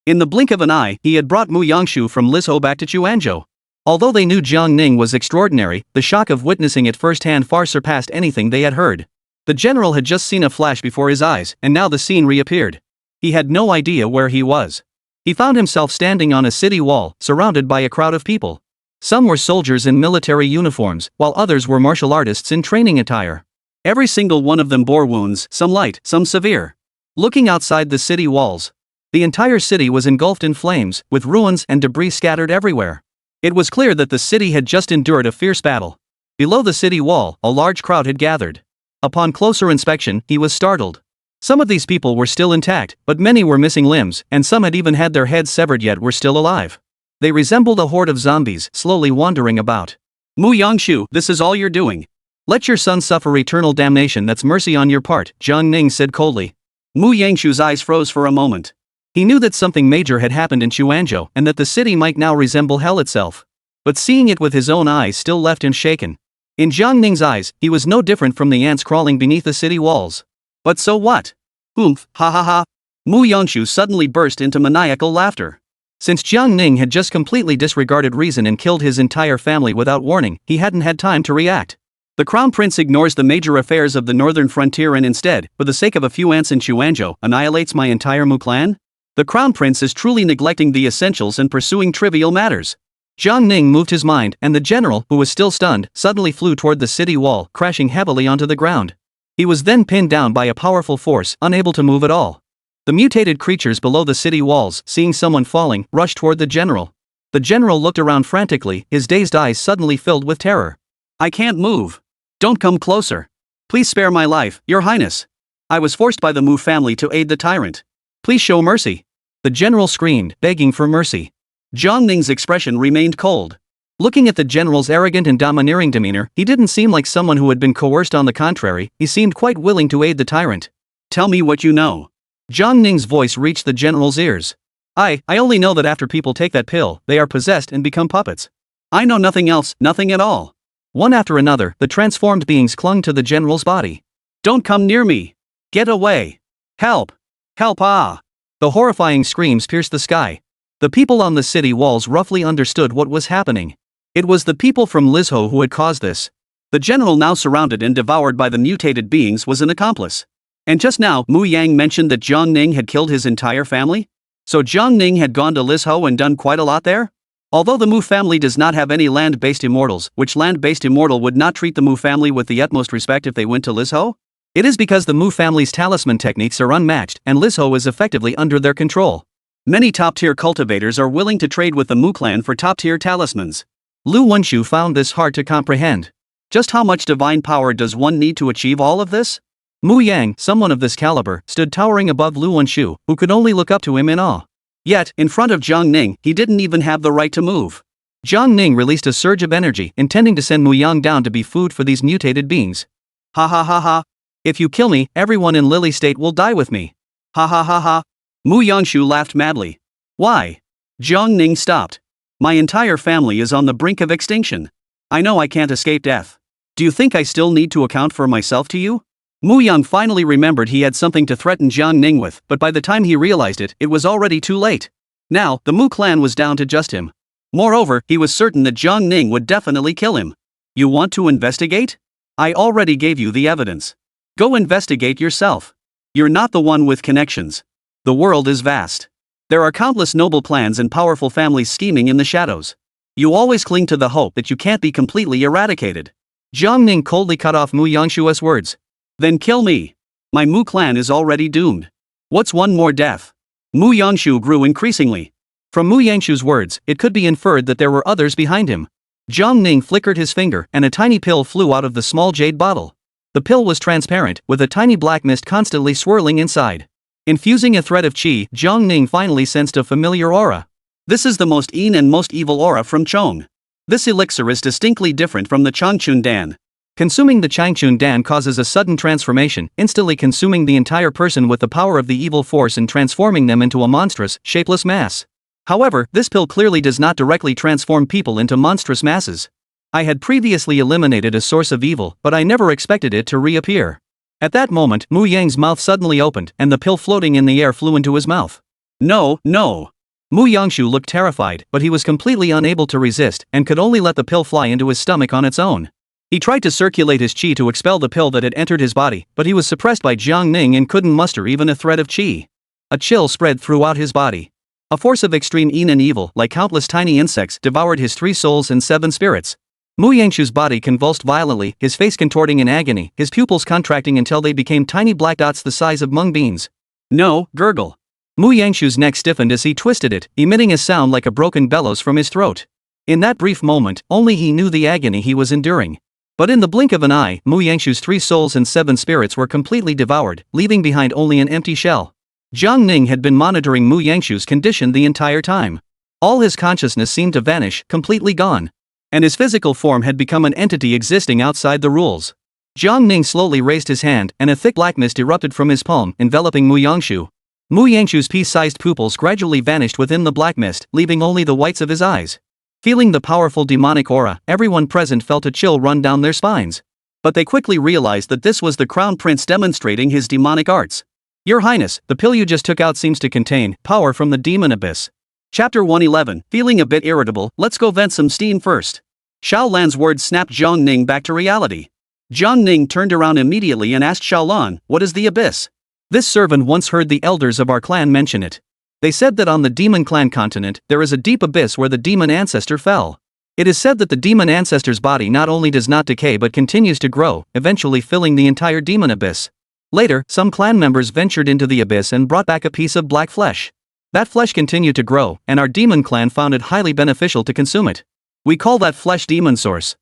A: In the blink of an eye, he had brought Mu Yangshu from Lizhou back to Chuanzhou. Although they knew Jiang Ning was extraordinary, the shock of witnessing it firsthand far surpassed anything they had heard. The general had just seen a flash before his eyes, and now the scene reappeared. He had no idea where he was. He found himself standing on a city wall, surrounded by a crowd of people. Some were soldiers in military uniforms, while others were martial artists in training attire. Every single one of them bore wounds, some light, some severe. Looking outside the city walls, the entire city was engulfed in flames, with ruins and debris scattered everywhere. It was clear that the city had just endured a fierce battle. Below the city wall, a large crowd had gathered. Upon closer inspection, he was startled. Some of these people were still intact, but many were missing limbs, and some had even had their heads severed yet were still alive. They resembled a horde of zombies, slowly wandering about. Mu Yangshu, this is all you're doing. Let your son suffer eternal damnation. That's mercy on your part, Jiang Ning said coldly. Mu Yangshu's eyes froze for a moment. He knew that something major had happened in Chuanzhou, and that the city might now resemble hell itself. But seeing it with his own eyes still left him shaken. In Jiang Ning's eyes, he was no different from the ants crawling beneath the city walls. But so what? Oomph, ha ha ha. Mu Yangshu suddenly burst into maniacal laughter. Since Jiang Ning had just completely disregarded reason and killed his entire family without warning, he hadn't had time to react. The Crown Prince ignores the major affairs of the northern frontier and instead, for the sake of a few ants in Chuanzhou, annihilates my entire Mu clan? The Crown Prince is truly neglecting the essentials and pursuing trivial matters. Jiang Ning moved his mind, and the general, who was still stunned, suddenly flew toward the city wall, crashing heavily onto the ground. He was then pinned down by a powerful force, unable to move at all. The mutated creatures below the city walls, seeing someone falling, rushed toward the general. The general looked around frantically, his dazed eyes suddenly filled with terror. I can't move. Don't come closer. Please spare my life, Your Highness. I was forced by the Mu family to aid the tyrant. Please show mercy. The general screamed, begging for mercy. Jiang Ning's expression remained cold. Looking at the general's arrogant and domineering demeanor, he didn't seem like someone who had been coerced. On the contrary, he seemed quite willing to aid the tyrant. Tell me what you know. Jiang Ning's voice reached the general's ears. I only know that after people take that pill, they are possessed and become puppets. I know nothing else, nothing at all. One after another, the transformed beings clung to the general's body. Don't come near me. Get away. Help. Help ah. The horrifying screams pierced the sky. The people on the city walls roughly understood what was happening. It was the people from Lizhou who had caused this. The general, now surrounded and devoured by the mutated beings, was an accomplice. And just now, Mu Yang mentioned that Jiang Ning had killed his entire family? So Jiang Ning had gone to Lizhou and done quite a lot there? Although the Mu family does not have any land-based immortals, which land-based immortal would not treat the Mu family with the utmost respect if they went to Lizhou? It is because the Mu family's talisman techniques are unmatched and Lizhou is effectively under their control. Many top-tier cultivators are willing to trade with the Mu clan for top-tier talismans. Lu Wenshu found this hard to comprehend. Just how much divine power does one need to achieve all of this? Mu Yang, someone of this caliber, stood towering above Lu Wenshu, who could only look up to him in awe. Yet, in front of Jiang Ning, he didn't even have the right to move. Jiang Ning released a surge of energy, intending to send Mu Yang down to be food for these mutated beings. Ha ha ha ha. If you kill me, everyone in Lily State will die with me. Ha ha ha ha. Mu Yangshu laughed madly. Why? Jiang Ning stopped. My entire family is on the brink of extinction. I know I can't escape death. Do you think I still need to account for myself to you? Mu Yang finally remembered he had something to threaten Jiang Ning with, but by the time he realized it, it was already too late. Now, the Mu clan was down to just him. Moreover, he was certain that Jiang Ning would definitely kill him. You want to investigate? I already gave you the evidence. Go investigate yourself. You're not the one with connections. The world is vast. There are countless noble plans and powerful families scheming in the shadows. You always cling to the hope that you can't be completely eradicated. Jiang Ning coldly cut off Mu Yangshu's words. Then kill me. My Mu clan is already doomed. What's one more death? Mu Yangshu grew increasingly. From Mu Yangshu's words, it could be inferred that there were others behind him. Jiang Ning flickered his finger and a tiny pill flew out of the small jade bottle. The pill was transparent, with a tiny black mist constantly swirling inside. Infusing a thread of qi, Jiang Ning finally sensed a familiar aura. This is the most and most evil aura from Chong. This elixir is distinctly different from the Changchun Dan. Consuming the Changchun Dan causes a sudden transformation, instantly consuming the entire person with the power of the evil force and transforming them into a monstrous, shapeless mass. However, this pill clearly does not directly transform people into monstrous masses. I had previously eliminated a source of evil, but I never expected it to reappear. At that moment, Mu Yang's mouth suddenly opened, and the pill floating in the air flew into his mouth. No, no. Mu Yangshu looked terrified, but he was completely unable to resist, and could only let the pill fly into his stomach on its own. He tried to circulate his qi to expel the pill that had entered his body, but he was suppressed by Jiang Ning and couldn't muster even a thread of qi. A chill spread throughout his body. A force of extreme and evil, like countless tiny insects, devoured his 3 souls and 7 spirits. Mu Yangshu's body convulsed violently, his face contorting in agony, his pupils contracting until they became tiny black dots the size of mung beans. No, gurgle. Mu Yangshu's neck stiffened as he twisted it, emitting a sound like a broken bellows from his throat. In that brief moment, only he knew the agony he was enduring. But in the blink of an eye, Mu Yangshu's 3 souls and 7 spirits were completely devoured, leaving behind only an empty shell. Jiang Ning had been monitoring Mu Yangshu's condition the entire time. All his consciousness seemed to vanish, completely gone. And his physical form had become an entity existing outside the rules. Jiang Ning slowly raised his hand, and a thick black mist erupted from his palm, enveloping Mu Yangshu. Mu Yangshu's pea-sized pupils gradually vanished within the black mist, leaving only the whites of his eyes. Feeling the powerful demonic aura, everyone present felt a chill run down their spines. But they quickly realized that this was the Crown Prince demonstrating his demonic arts. Your Highness, the pill you just took out seems to contain power from the demon abyss. Chapter 111, feeling a bit irritable, let's go vent some steam first. Xiao Lan's words snapped Jiang Ning back to reality. Jiang Ning turned around immediately and asked Xiao Lan, what is the abyss? This servant once heard the elders of our clan mention it. They said that on the demon clan continent, there is a deep abyss where the demon ancestor fell. It is said that the demon ancestor's body not only does not decay but continues to grow, eventually filling the entire demon abyss. Later, some clan members ventured into the abyss and brought back a piece of black flesh. That flesh continued to grow, and our demon clan found it highly beneficial to consume it. We call that flesh demon source.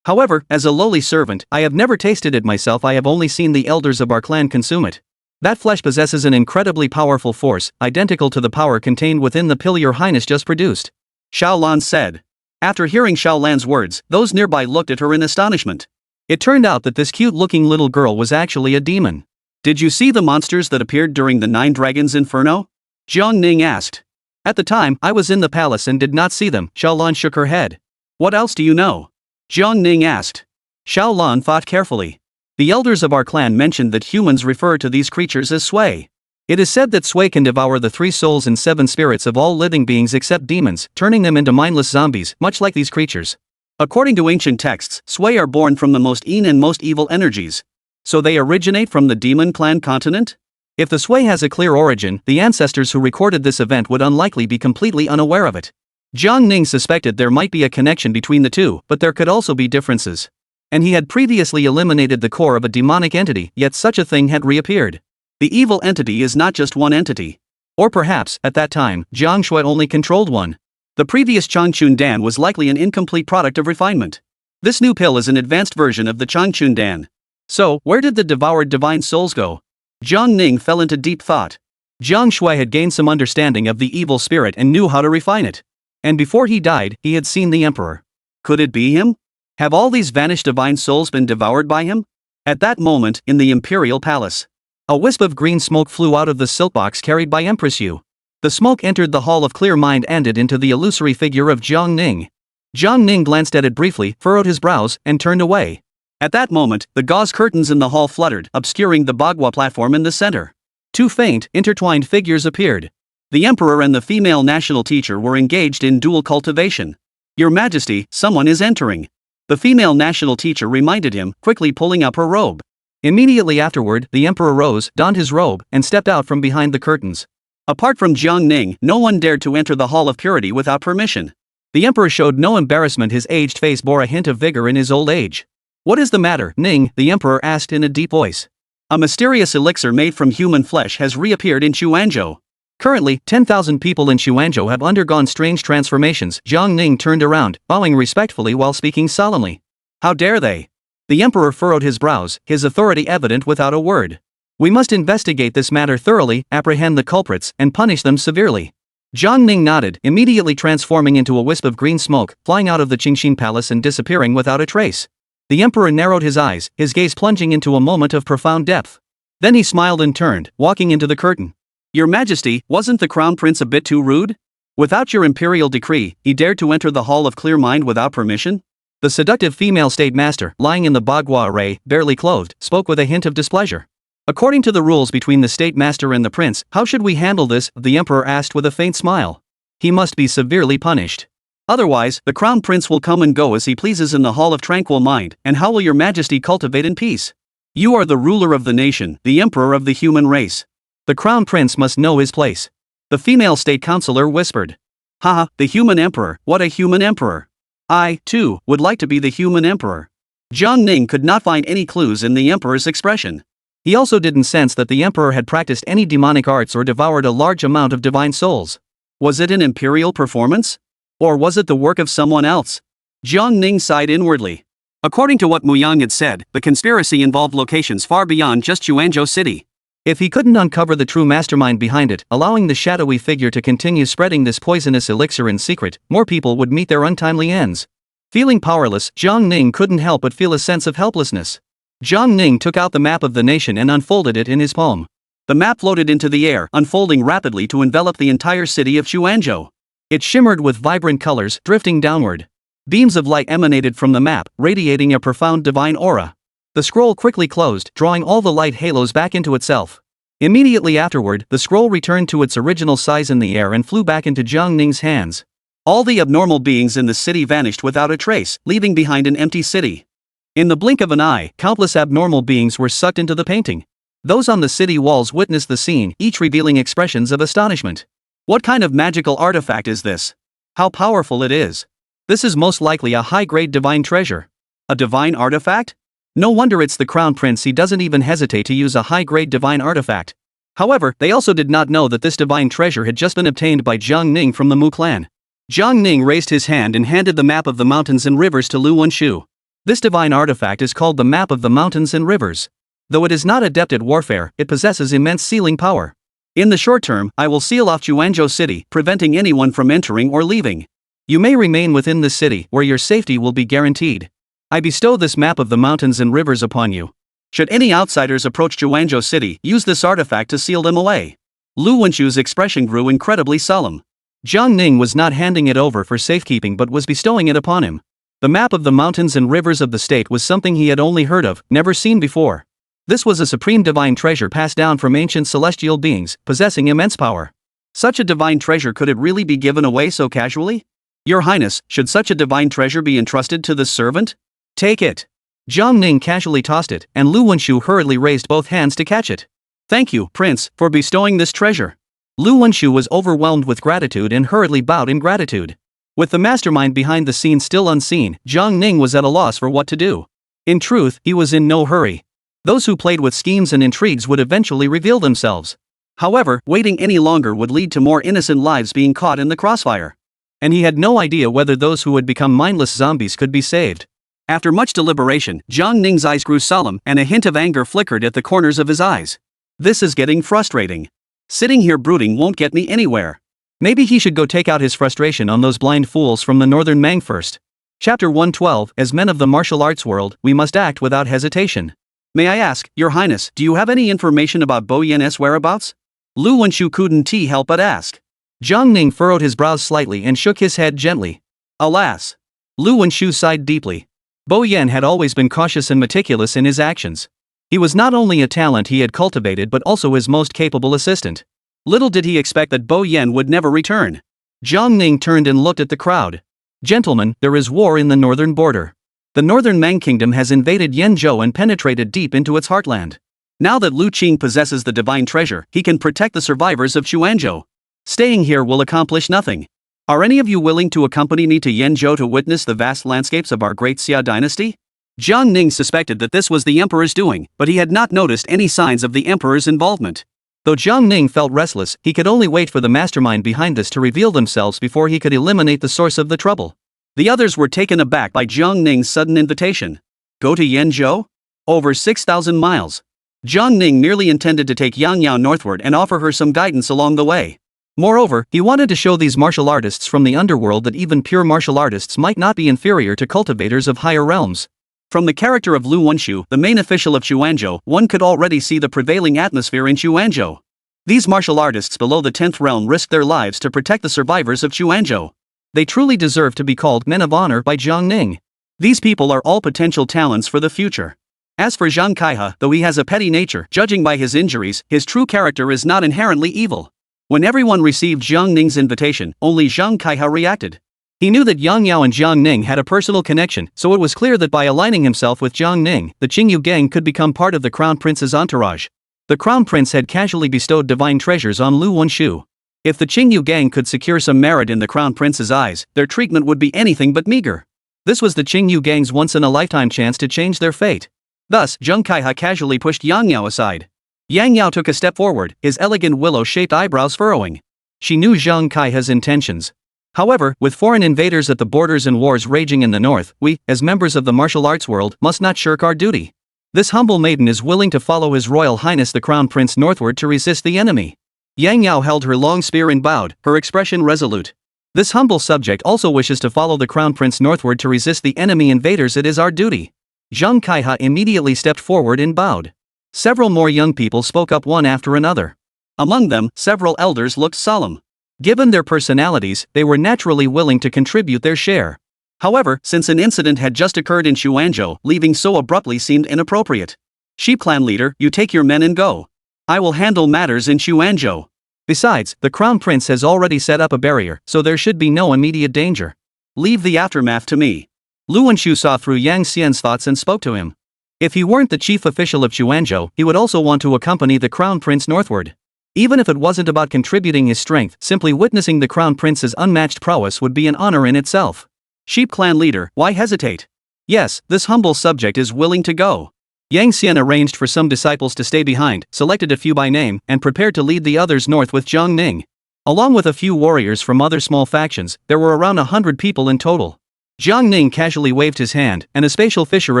A: However, as a lowly servant, I have never tasted it myself. I have only seen the elders of our clan consume it. That flesh possesses an incredibly powerful force, identical to the power contained within the pill Your Highness just produced. Xiao Lan said. After hearing Xiao Lan's words, those nearby looked at her in astonishment. It turned out that this cute-looking little girl was actually a demon. Did you see the monsters that appeared during the 9 Dragons Inferno? Jiang Ning asked. At the time, I was in the palace and did not see them. Xiao Lan shook her head. What else do you know? Jiang Ning asked. Xiao Lan thought carefully. The elders of our clan mentioned that humans refer to these creatures as Sui. It is said that Sui can devour the 3 souls and 7 spirits of all living beings except demons, turning them into mindless zombies, much like these creatures. According to ancient texts, Sui are born from the most and most evil energies. So they originate from the Demon Clan continent? If the Sui has a clear origin, the ancestors who recorded this event would unlikely be completely unaware of it. Jiang Ning suspected there might be a connection between the two, but there could also be differences. And he had previously eliminated the core of a demonic entity, yet such a thing had reappeared. The evil entity is not just one entity. Or perhaps, at that time, Jiang Shui only controlled one. The previous Changchun Dan was likely an incomplete product of refinement. This new pill is an advanced version of the Changchun Dan. So, where did the devoured divine souls go? Jiang Ning fell into deep thought. Jiang Shui had gained some understanding of the evil spirit and knew how to refine it. And before he died, he had seen the emperor. Could it be him? Have all these vanished divine souls been devoured by him? At that moment, in the imperial palace, a wisp of green smoke flew out of the silk box carried by Empress Yu. The smoke entered the hall of clear mind and ended into the illusory figure of Jiang Ning. Jiang Ning glanced at it briefly, furrowed his brows, and turned away. At that moment, the gauze curtains in the hall fluttered, obscuring the Bagua platform in the center. Two faint, intertwined figures appeared. The emperor and the female national teacher were engaged in dual cultivation. Your Majesty, someone is entering. The female national teacher reminded him, quickly pulling up her robe. Immediately afterward, the emperor rose, donned his robe, and stepped out from behind the curtains. Apart from Jiang Ning, no one dared to enter the Hall of Purity without permission. The emperor showed no embarrassment. His aged face bore a hint of vigor in his old age. What is the matter, Ning? The emperor asked in a deep voice. A mysterious elixir made from human flesh has reappeared in Xuanzhou. Currently, 10,000 people in Xuanzhou have undergone strange transformations. Jiang Ning turned around, bowing respectfully while speaking solemnly. How dare they? The emperor furrowed his brows, his authority evident without a word. We must investigate this matter thoroughly, apprehend the culprits, and punish them severely. Jiang Ning nodded, immediately transforming into a wisp of green smoke, flying out of the Qingxin palace and disappearing without a trace. The emperor narrowed his eyes, his gaze plunging into a moment of profound depth. Then he smiled and turned, walking into the curtain. Your Majesty, wasn't the crown prince a bit too rude? Without your imperial decree, he dared to enter the Hall of Clear Mind without permission? The seductive female state master, lying in the Bagua array, barely clothed, spoke with a hint of displeasure. According to the rules between the state master and the prince, how should we handle this? The emperor asked with a faint smile. He must be severely punished. Otherwise, the crown prince will come and go as he pleases in the Hall of Tranquil Mind, and how will your Majesty cultivate in peace? You are the ruler of the nation, the emperor of the human race. The crown prince must know his place. The female state councillor whispered. Haha, the human emperor, what a human emperor. I, too, would like to be the human emperor. Jiang Ning could not find any clues in the emperor's expression. He also didn't sense that the emperor had practiced any demonic arts or devoured a large amount of divine souls. Was it an imperial performance? Or was it the work of someone else? Jiang Ning sighed inwardly. According to what Mu Yang had said, the conspiracy involved locations far beyond just Xuanzhou City. If he couldn't uncover the true mastermind behind it, allowing the shadowy figure to continue spreading this poisonous elixir in secret, more people would meet their untimely ends. Feeling powerless, Jiang Ning couldn't help but feel a sense of helplessness. Jiang Ning took out the map of the nation and unfolded it in his palm. The map floated into the air, unfolding rapidly to envelop the entire city of Xuanzhou. It shimmered with vibrant colors, drifting downward. Beams of light emanated from the map, radiating a profound divine aura. The scroll quickly closed, drawing all the light halos back into itself. Immediately afterward, the scroll returned to its original size in the air and flew back into Jiang Ning's hands. All the abnormal beings in the city vanished without a trace, leaving behind an empty city. In the blink of an eye, countless abnormal beings were sucked into the painting. Those on the city walls witnessed the scene, each revealing expressions of astonishment. What kind of magical artifact is this? How powerful it is. This is most likely a high-grade divine treasure. A divine artifact? No wonder it's the crown prince. He doesn't even hesitate to use a high-grade divine artifact. However, they also did not know that this divine treasure had just been obtained by Jiang Ning from the Mu clan. Jiang Ning raised his hand and handed the map of the mountains and rivers to Lu Wenshu. This divine artifact is called the Map of the Mountains and Rivers. Though it is not adept at warfare, it possesses immense sealing power. In the short term, I will seal off Xuanzhou City, preventing anyone from entering or leaving. You may remain within this city, where your safety will be guaranteed. I bestow this map of the mountains and rivers upon you. Should any outsiders approach Xuanzhou City, use this artifact to seal them away. Lu Wenshu's expression grew incredibly solemn. Jiang Ning was not handing it over for safekeeping but was bestowing it upon him. The map of the mountains and rivers of the state was something he had only heard of, never seen before. This was a supreme divine treasure passed down from ancient celestial beings, possessing immense power. Such a divine treasure, could it really be given away so casually? Your Highness, should such a divine treasure be entrusted to this servant? Take it. Jiang Ning casually tossed it, and Lu Wenshu hurriedly raised both hands to catch it. Thank you, Prince, for bestowing this treasure. Lu Wenshu was overwhelmed with gratitude and hurriedly bowed in gratitude. With the mastermind behind the scenes still unseen, Jiang Ning was at a loss for what to do. In truth, he was in no hurry. Those who played with schemes and intrigues would eventually reveal themselves. However, waiting any longer would lead to more innocent lives being caught in the crossfire. And he had no idea whether those who would become mindless zombies could be saved. After much deliberation, Jiang Ning's eyes grew solemn and a hint of anger flickered at the corners of his eyes. This is getting frustrating. Sitting here brooding won't get me anywhere. Maybe he should go take out his frustration on those blind fools from the Northern Mang first. Chapter 112. As men of the martial arts world, we must act without hesitation. May I ask, Your Highness, do you have any information about Bo Yan's whereabouts? Lu Wenshu couldn't help but ask. Jiang Ning furrowed his brows slightly and shook his head gently. Alas! Lu Wenshu sighed deeply. Bo Yan had always been cautious and meticulous in his actions. He was not only a talent he had cultivated but also his most capable assistant. Little did he expect that Bo Yan would never return. Jiang Ning turned and looked at the crowd. Gentlemen, there is war in the northern border. The northern Mang kingdom has invaded Yanzhou and penetrated deep into its heartland. Now that Lu Qing possesses the divine treasure, he can protect the survivors of Xuanzhou. Staying here will accomplish nothing. Are any of you willing to accompany me to Yanzhou to witness the vast landscapes of our great Xia dynasty? Jiang Ning suspected that this was the emperor's doing, but he had not noticed any signs of the emperor's involvement. Though Jiang Ning felt restless, he could only wait for the mastermind behind this to reveal themselves before he could eliminate the source of the trouble. The others were taken aback by Jiang Ning's sudden invitation. Go to Yanzhou? Over 6,000 miles. Jiang Ning merely intended to take Yang Yao northward and offer her some guidance along the way. Moreover, he wanted to show these martial artists from the underworld that even pure martial artists might not be inferior to cultivators of higher realms. From the character of Lu Wenshu, the main official of Xuanzhou, one could already see the prevailing atmosphere in Xuanzhou. These martial artists below the 10th realm risked their lives to protect the survivors of Xuanzhou. They truly deserve to be called men of honor by Jiang Ning. These people are all potential talents for the future. As for Zhang Kaihe, though he has a petty nature, judging by his injuries, his true character is not inherently evil. When everyone received Jiang Ning's invitation, only Zhang Kaihe reacted. He knew that Yang Yao and Jiang Ning had a personal connection, so it was clear that by aligning himself with Jiang Ning, the Qingyu gang could become part of the Crown Prince's entourage. The Crown Prince had casually bestowed divine treasures on Lu Wenshu. If the Qingyu gang could secure some merit in the Crown Prince's eyes, their treatment would be anything but meager. This was the Qingyu gang's once-in-a-lifetime chance to change their fate. Thus, Zhang Kaihe casually pushed Yang Yao aside. Yang Yao took a step forward, his elegant willow-shaped eyebrows furrowing. She knew Zhang Kaihe's intentions. However, with foreign invaders at the borders and wars raging in the north, we, as members of the martial arts world, must not shirk our duty. This humble maiden is willing to follow His Royal Highness the Crown Prince northward to resist the enemy. Yang Yao held her long spear and bowed, her expression resolute. This humble subject also wishes to follow the Crown Prince northward to resist the enemy invaders. It is our duty. Zhang Kaihe immediately stepped forward and bowed. Several more young people spoke up one after another. Among them, several elders looked solemn. Given their personalities, they were naturally willing to contribute their share. However, since an incident had just occurred in Xuanzhou, leaving so abruptly seemed inappropriate. Sheep clan leader, you take your men and go. I will handle matters in Xuanzhou. Besides, the Crown Prince has already set up a barrier, so there should be no immediate danger. Leave the aftermath to me. Lu Wenshu saw through Yang Xian's thoughts and spoke to him. If he weren't the chief official of Xuanzhou, he would also want to accompany the Crown Prince northward. Even if it wasn't about contributing his strength, simply witnessing the Crown Prince's unmatched prowess would be an honor in itself. Sheep clan leader, why hesitate? Yes, this humble subject is willing to go. Yang Xian arranged for some disciples to stay behind, selected a few by name, and prepared to lead the others north with Jiang Ning. Along with a few warriors from other small factions, there were around 100 people in total. Jiang Ning casually waved his hand, and a spatial fissure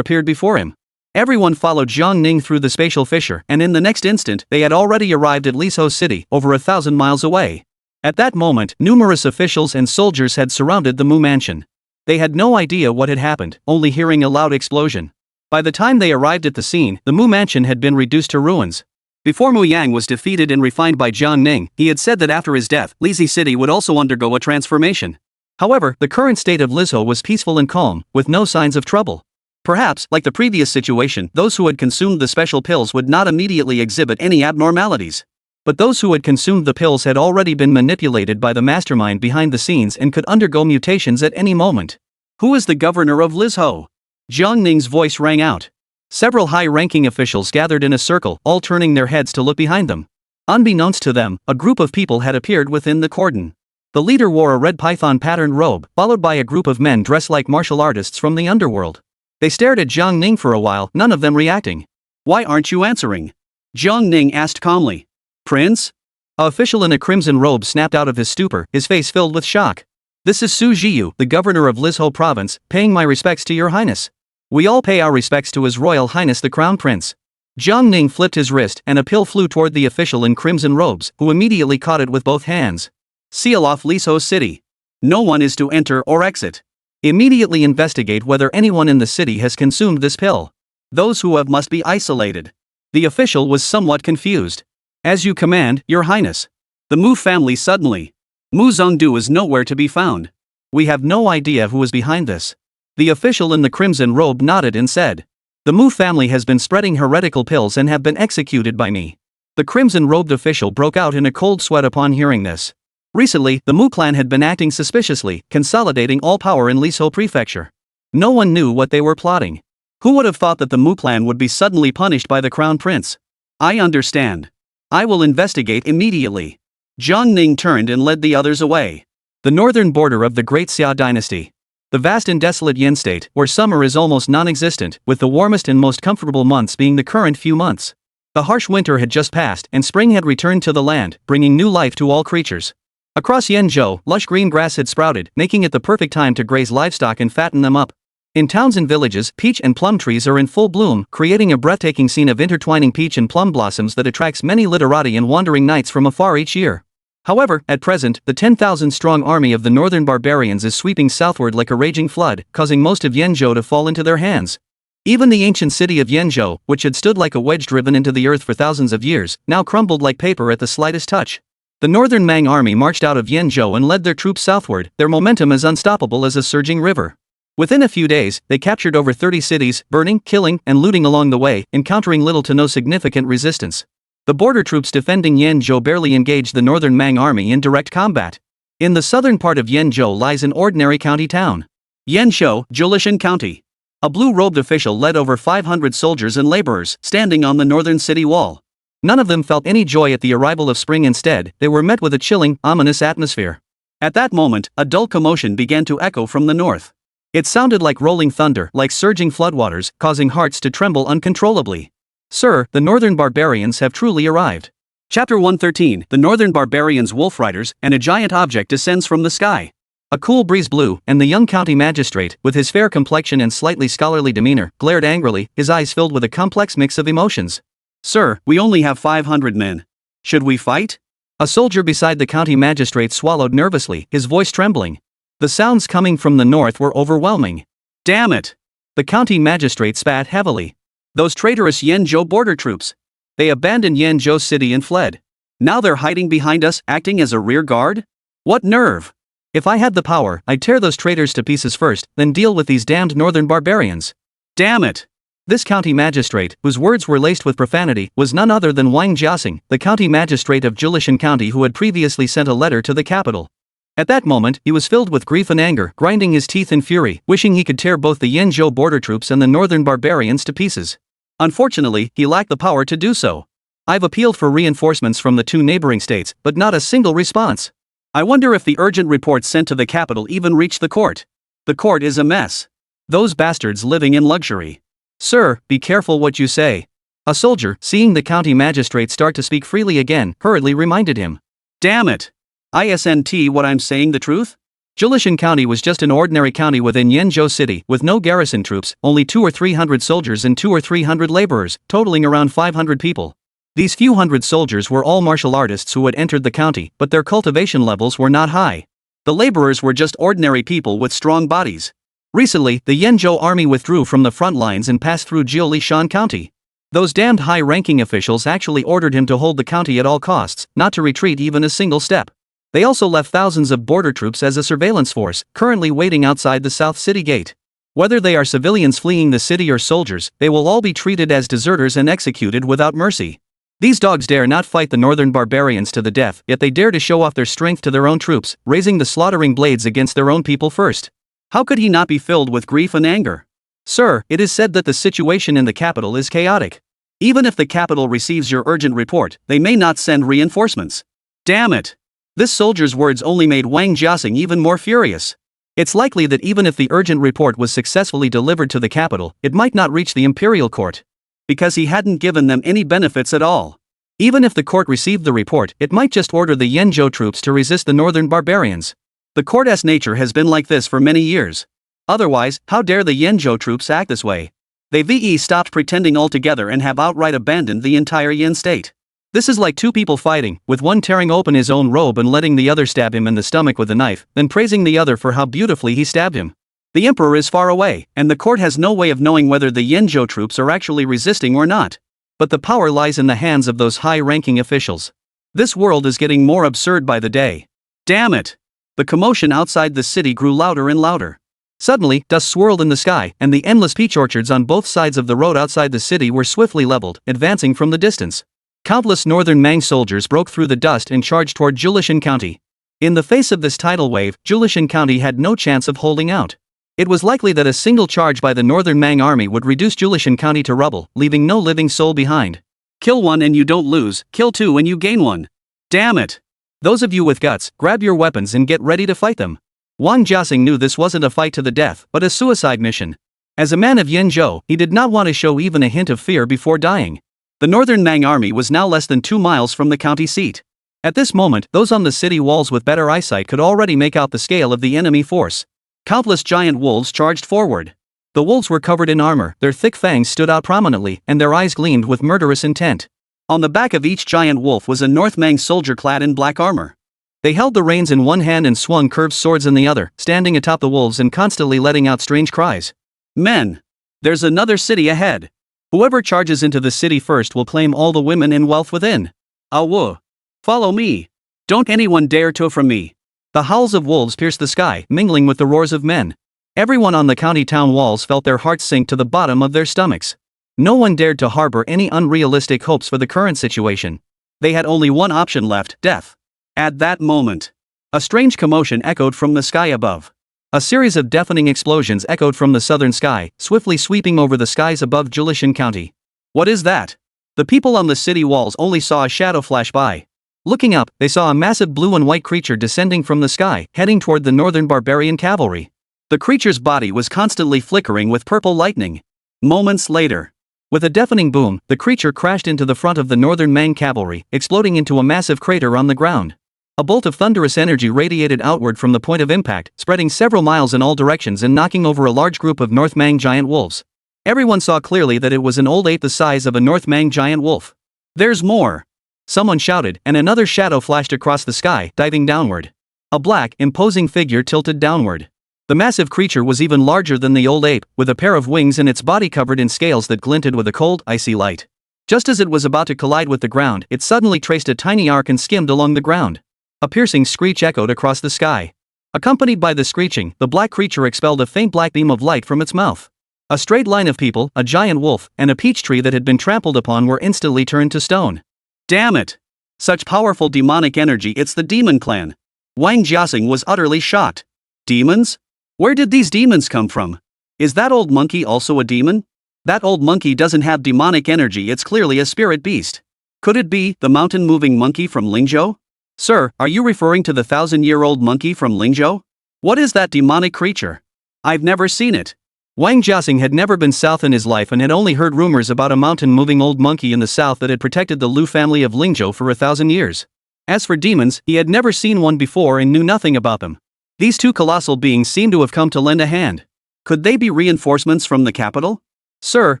A: appeared before him. Everyone followed Jiang Ning through the spatial fissure, and in the next instant, they had already arrived at Lizhou City, over 1,000 miles away. At that moment, numerous officials and soldiers had surrounded the Mu Mansion. They had no idea what had happened, only hearing a loud explosion. By the time they arrived at the scene, the Mu Mansion had been reduced to ruins. Before Mu Yang was defeated and refined by Jiang Ning, he had said that after his death, Lizhou City would also undergo a transformation. However, the current state of Lizhou was peaceful and calm, with no signs of trouble. Perhaps, like the previous situation, those who had consumed the special pills would not immediately exhibit any abnormalities. But those who had consumed the pills had already been manipulated by the mastermind behind the scenes and could undergo mutations at any moment. Who is the governor of Lizhou? Jiang Ning's voice rang out. Several high-ranking officials gathered in a circle, all turning their heads to look behind them. Unbeknownst to them, a group of people had appeared within the cordon. The leader wore a red python-patterned robe, followed by a group of men dressed like martial artists from the underworld. They stared at Jiang Ning for a while, none of them reacting. "Why aren't you answering?" Jiang Ning asked calmly. "Prince?" A official in a crimson robe snapped out of his stupor, his face filled with shock. "This is Su Jiyu, the governor of Lizhou province, paying my respects to your highness." "We all pay our respects to His Royal Highness the Crown Prince." Jiang Ning flipped his wrist and a pill flew toward the official in crimson robes, who immediately caught it with both hands. "Seal off Lizhou City. No one is to enter or exit. Immediately investigate whether anyone in the city has consumed this pill. Those who have must be isolated." The official was somewhat confused. "As you command, your highness." The Mu family suddenly. Mu Zongdu is nowhere to be found. "We have no idea who is behind this." The official in the crimson robe nodded and said. "The Mu family has been spreading heretical pills and have been executed by me." The crimson-robed official broke out in a cold sweat upon hearing this. Recently, the Mu clan had been acting suspiciously, consolidating all power in Lizhou prefecture. No one knew what they were plotting. Who would have thought that the Mu clan would be suddenly punished by the crown prince? "I understand. I will investigate immediately." Jiang Ning turned and led the others away. The northern border of the Great Xia dynasty. The vast and desolate Yin state, where summer is almost non-existent, with the warmest and most comfortable months being the current few months. The harsh winter had just passed and spring had returned to the land, bringing new life to all creatures. Across Yenzhou, lush green grass had sprouted, making it the perfect time to graze livestock and fatten them up. In towns and villages, peach and plum trees are in full bloom, creating a breathtaking scene of intertwining peach and plum blossoms that attracts many literati and wandering knights from afar each year. However, at present, the 10,000-strong army of the northern barbarians is sweeping southward like a raging flood, causing most of Yenzhou to fall into their hands. Even the ancient city of Yenzhou, which had stood like a wedge driven into the earth for thousands of years, now crumbled like paper at the slightest touch. The northern Mang army marched out of Yenzhou and led their troops southward, their momentum as unstoppable as a surging river. Within a few days, they captured over 30 cities, burning, killing, and looting along the way, encountering little to no significant resistance. The border troops defending Yenzhou barely engaged the northern Mang army in direct combat. In the southern part of Yenzhou lies an ordinary county town. Yenzhou, Julishan County. A blue-robed official led over 500 soldiers and laborers, standing on the northern city wall. None of them felt any joy at the arrival of spring. Instead, they were met with a chilling, ominous atmosphere. At that moment, a dull commotion began to echo from the north. It sounded like rolling thunder, like surging floodwaters, causing hearts to tremble uncontrollably. "Sir, the northern barbarians have truly arrived." Chapter 113, The Northern Barbarians Wolf Riders, and a giant object descends from the sky. A cool breeze blew, and the young county magistrate, with his fair complexion and slightly scholarly demeanor, glared angrily, his eyes filled with a complex mix of emotions. "Sir, we only have 500 men. Should we fight?" A soldier beside the county magistrate swallowed nervously, his voice trembling. The sounds coming from the north were overwhelming. "Damn it!" The county magistrate spat heavily. "Those traitorous Yenzhou border troops. They abandoned Yenzhou city and fled. Now they're hiding behind us, acting as a rear guard? What nerve! If I had the power, I'd tear those traitors to pieces first, then deal with these damned northern barbarians. Damn it!" This county magistrate, whose words were laced with profanity, was none other than Wang Jiaxing, the county magistrate of Julishan County who had previously sent a letter to the capital. At that moment, he was filled with grief and anger, grinding his teeth in fury, wishing he could tear both the Yenzhou border troops and the northern barbarians to pieces. Unfortunately, he lacked the power to do so. "I've appealed for reinforcements from the 2 neighboring states, but not a single response. I wonder if the urgent reports sent to the capital even reached the court. The court is a mess. Those bastards living in luxury." "Sir, be careful what you say." A soldier, seeing the county magistrate start to speak freely again, hurriedly reminded him. "Damn it! Isn't what I'm saying the truth?" Julishan County was just an ordinary county within Yenzhou City, with no garrison troops, only 200 or 300 soldiers and 200 or 300 laborers, totaling around 500 people. These few hundred soldiers were all martial artists who had entered the county, but their cultivation levels were not high. The laborers were just ordinary people with strong bodies. Recently, the Yenzhou army withdrew from the front lines and passed through Julishan County. Those damned high-ranking officials actually ordered him to hold the county at all costs, not to retreat even a single step. They also left thousands of border troops as a surveillance force, currently waiting outside the South City Gate. Whether they are civilians fleeing the city or soldiers, they will all be treated as deserters and executed without mercy. These dogs dare not fight the northern barbarians to the death, yet they dare to show off their strength to their own troops, raising the slaughtering blades against their own people first. How could he not be filled with grief and anger? Sir, it is said that the situation in the capital is chaotic. Even if the capital receives your urgent report, they may not send reinforcements. Damn it! This soldier's words only made Wang Jiaxing even more furious. It's likely that even if the urgent report was successfully delivered to the capital, it might not reach the imperial court. Because he hadn't given them any benefits at all. Even if the court received the report, it might just order the Yenzhou troops to resist the northern barbarians. The court's nature has been like this for many years. Otherwise, how dare the Yenzhou troops act this way? They stopped pretending altogether and have outright abandoned the entire Yin state. This is like two people fighting, with one tearing open his own robe and letting the other stab him in the stomach with a knife, then praising the other for how beautifully he stabbed him. The emperor is far away, and the court has no way of knowing whether the Yenzhou troops are actually resisting or not. But the power lies in the hands of those high-ranking officials. This world is getting more absurd by the day. Damn it! The commotion outside the city grew louder and louder. Suddenly, dust swirled in the sky, and the endless peach orchards on both sides of the road outside the city were swiftly leveled, advancing from the distance. Countless northern Mang soldiers broke through the dust and charged toward Julishan County. In the face of this tidal wave, Julishan County had no chance of holding out. It was likely that a single charge by the northern Mang army would reduce Julishan County to rubble, leaving no living soul behind. Kill one and you don't lose, kill two and you gain one. Damn it! Those of you with guts, grab your weapons and get ready to fight them. Wang Jiaxing knew this wasn't a fight to the death, but a suicide mission. As a man of Yenzhou, he did not want to show even a hint of fear before dying. The northern Mang army was now less than 2 miles from the county seat. At this moment, those on the city walls with better eyesight could already make out the scale of the enemy force. Countless giant wolves charged forward. The wolves were covered in armor, their thick fangs stood out prominently, and their eyes gleamed with murderous intent. On the back of each giant wolf was a North Mang soldier clad in black armor. They held the reins in one hand and swung curved swords in the other, standing atop the wolves and constantly letting out strange cries. Men! There's another city ahead. Whoever charges into the city first will claim all the women and wealth within. Awu! Follow me! Don't anyone dare to from me! The howls of wolves pierced the sky, mingling with the roars of men. Everyone on the county town walls felt their hearts sink to the bottom of their stomachs. No one dared to harbor any unrealistic hopes for the current situation. They had only one option left: death. At that moment, a strange commotion echoed from the sky above. A series of deafening explosions echoed from the southern sky, swiftly sweeping over the skies above Julishan County. What is that? The people on the city walls only saw a shadow flash by. Looking up, they saw a massive blue and white creature descending from the sky, heading toward the northern barbarian cavalry. The creature's body was constantly flickering with purple lightning. Moments later, with a deafening boom, the creature crashed into the front of the northern Mang cavalry, exploding into a massive crater on the ground. A bolt of thunderous energy radiated outward from the point of impact, spreading several miles in all directions and knocking over a large group of North Mang giant wolves. Everyone saw clearly that it was an old ape the size of a North Mang giant wolf. There's more! Someone shouted, and another shadow flashed across the sky, diving downward. A black, imposing figure tilted downward. The massive creature was even larger than the old ape, with a pair of wings and its body covered in scales that glinted with a cold, icy light. Just as it was about to collide with the ground, it suddenly traced a tiny arc and skimmed along the ground. A piercing screech echoed across the sky. Accompanied by the screeching, the black creature expelled a faint black beam of light from its mouth. A straight line of people, a giant wolf, and a peach tree that had been trampled upon were instantly turned to stone. Damn it! Such powerful demonic energy, it's the demon clan. Wang Jiaxing was utterly shocked. Demons? Where did these demons come from? Is that old monkey also a demon? That old monkey doesn't have demonic energy, it's clearly a spirit beast. Could it be the mountain-moving monkey from Lingzhou? Sir, are you referring to the 1,000-year-old monkey from Lingzhou? What is that demonic creature? I've never seen it. Wang Jiaxing had never been south in his life and had only heard rumors about a mountain-moving old monkey in the south that had protected the Lu family of Lingzhou for 1,000 years. As for demons, he had never seen one before and knew nothing about them. These two colossal beings seemed to have come to lend a hand. Could they be reinforcements from the capital? Sir,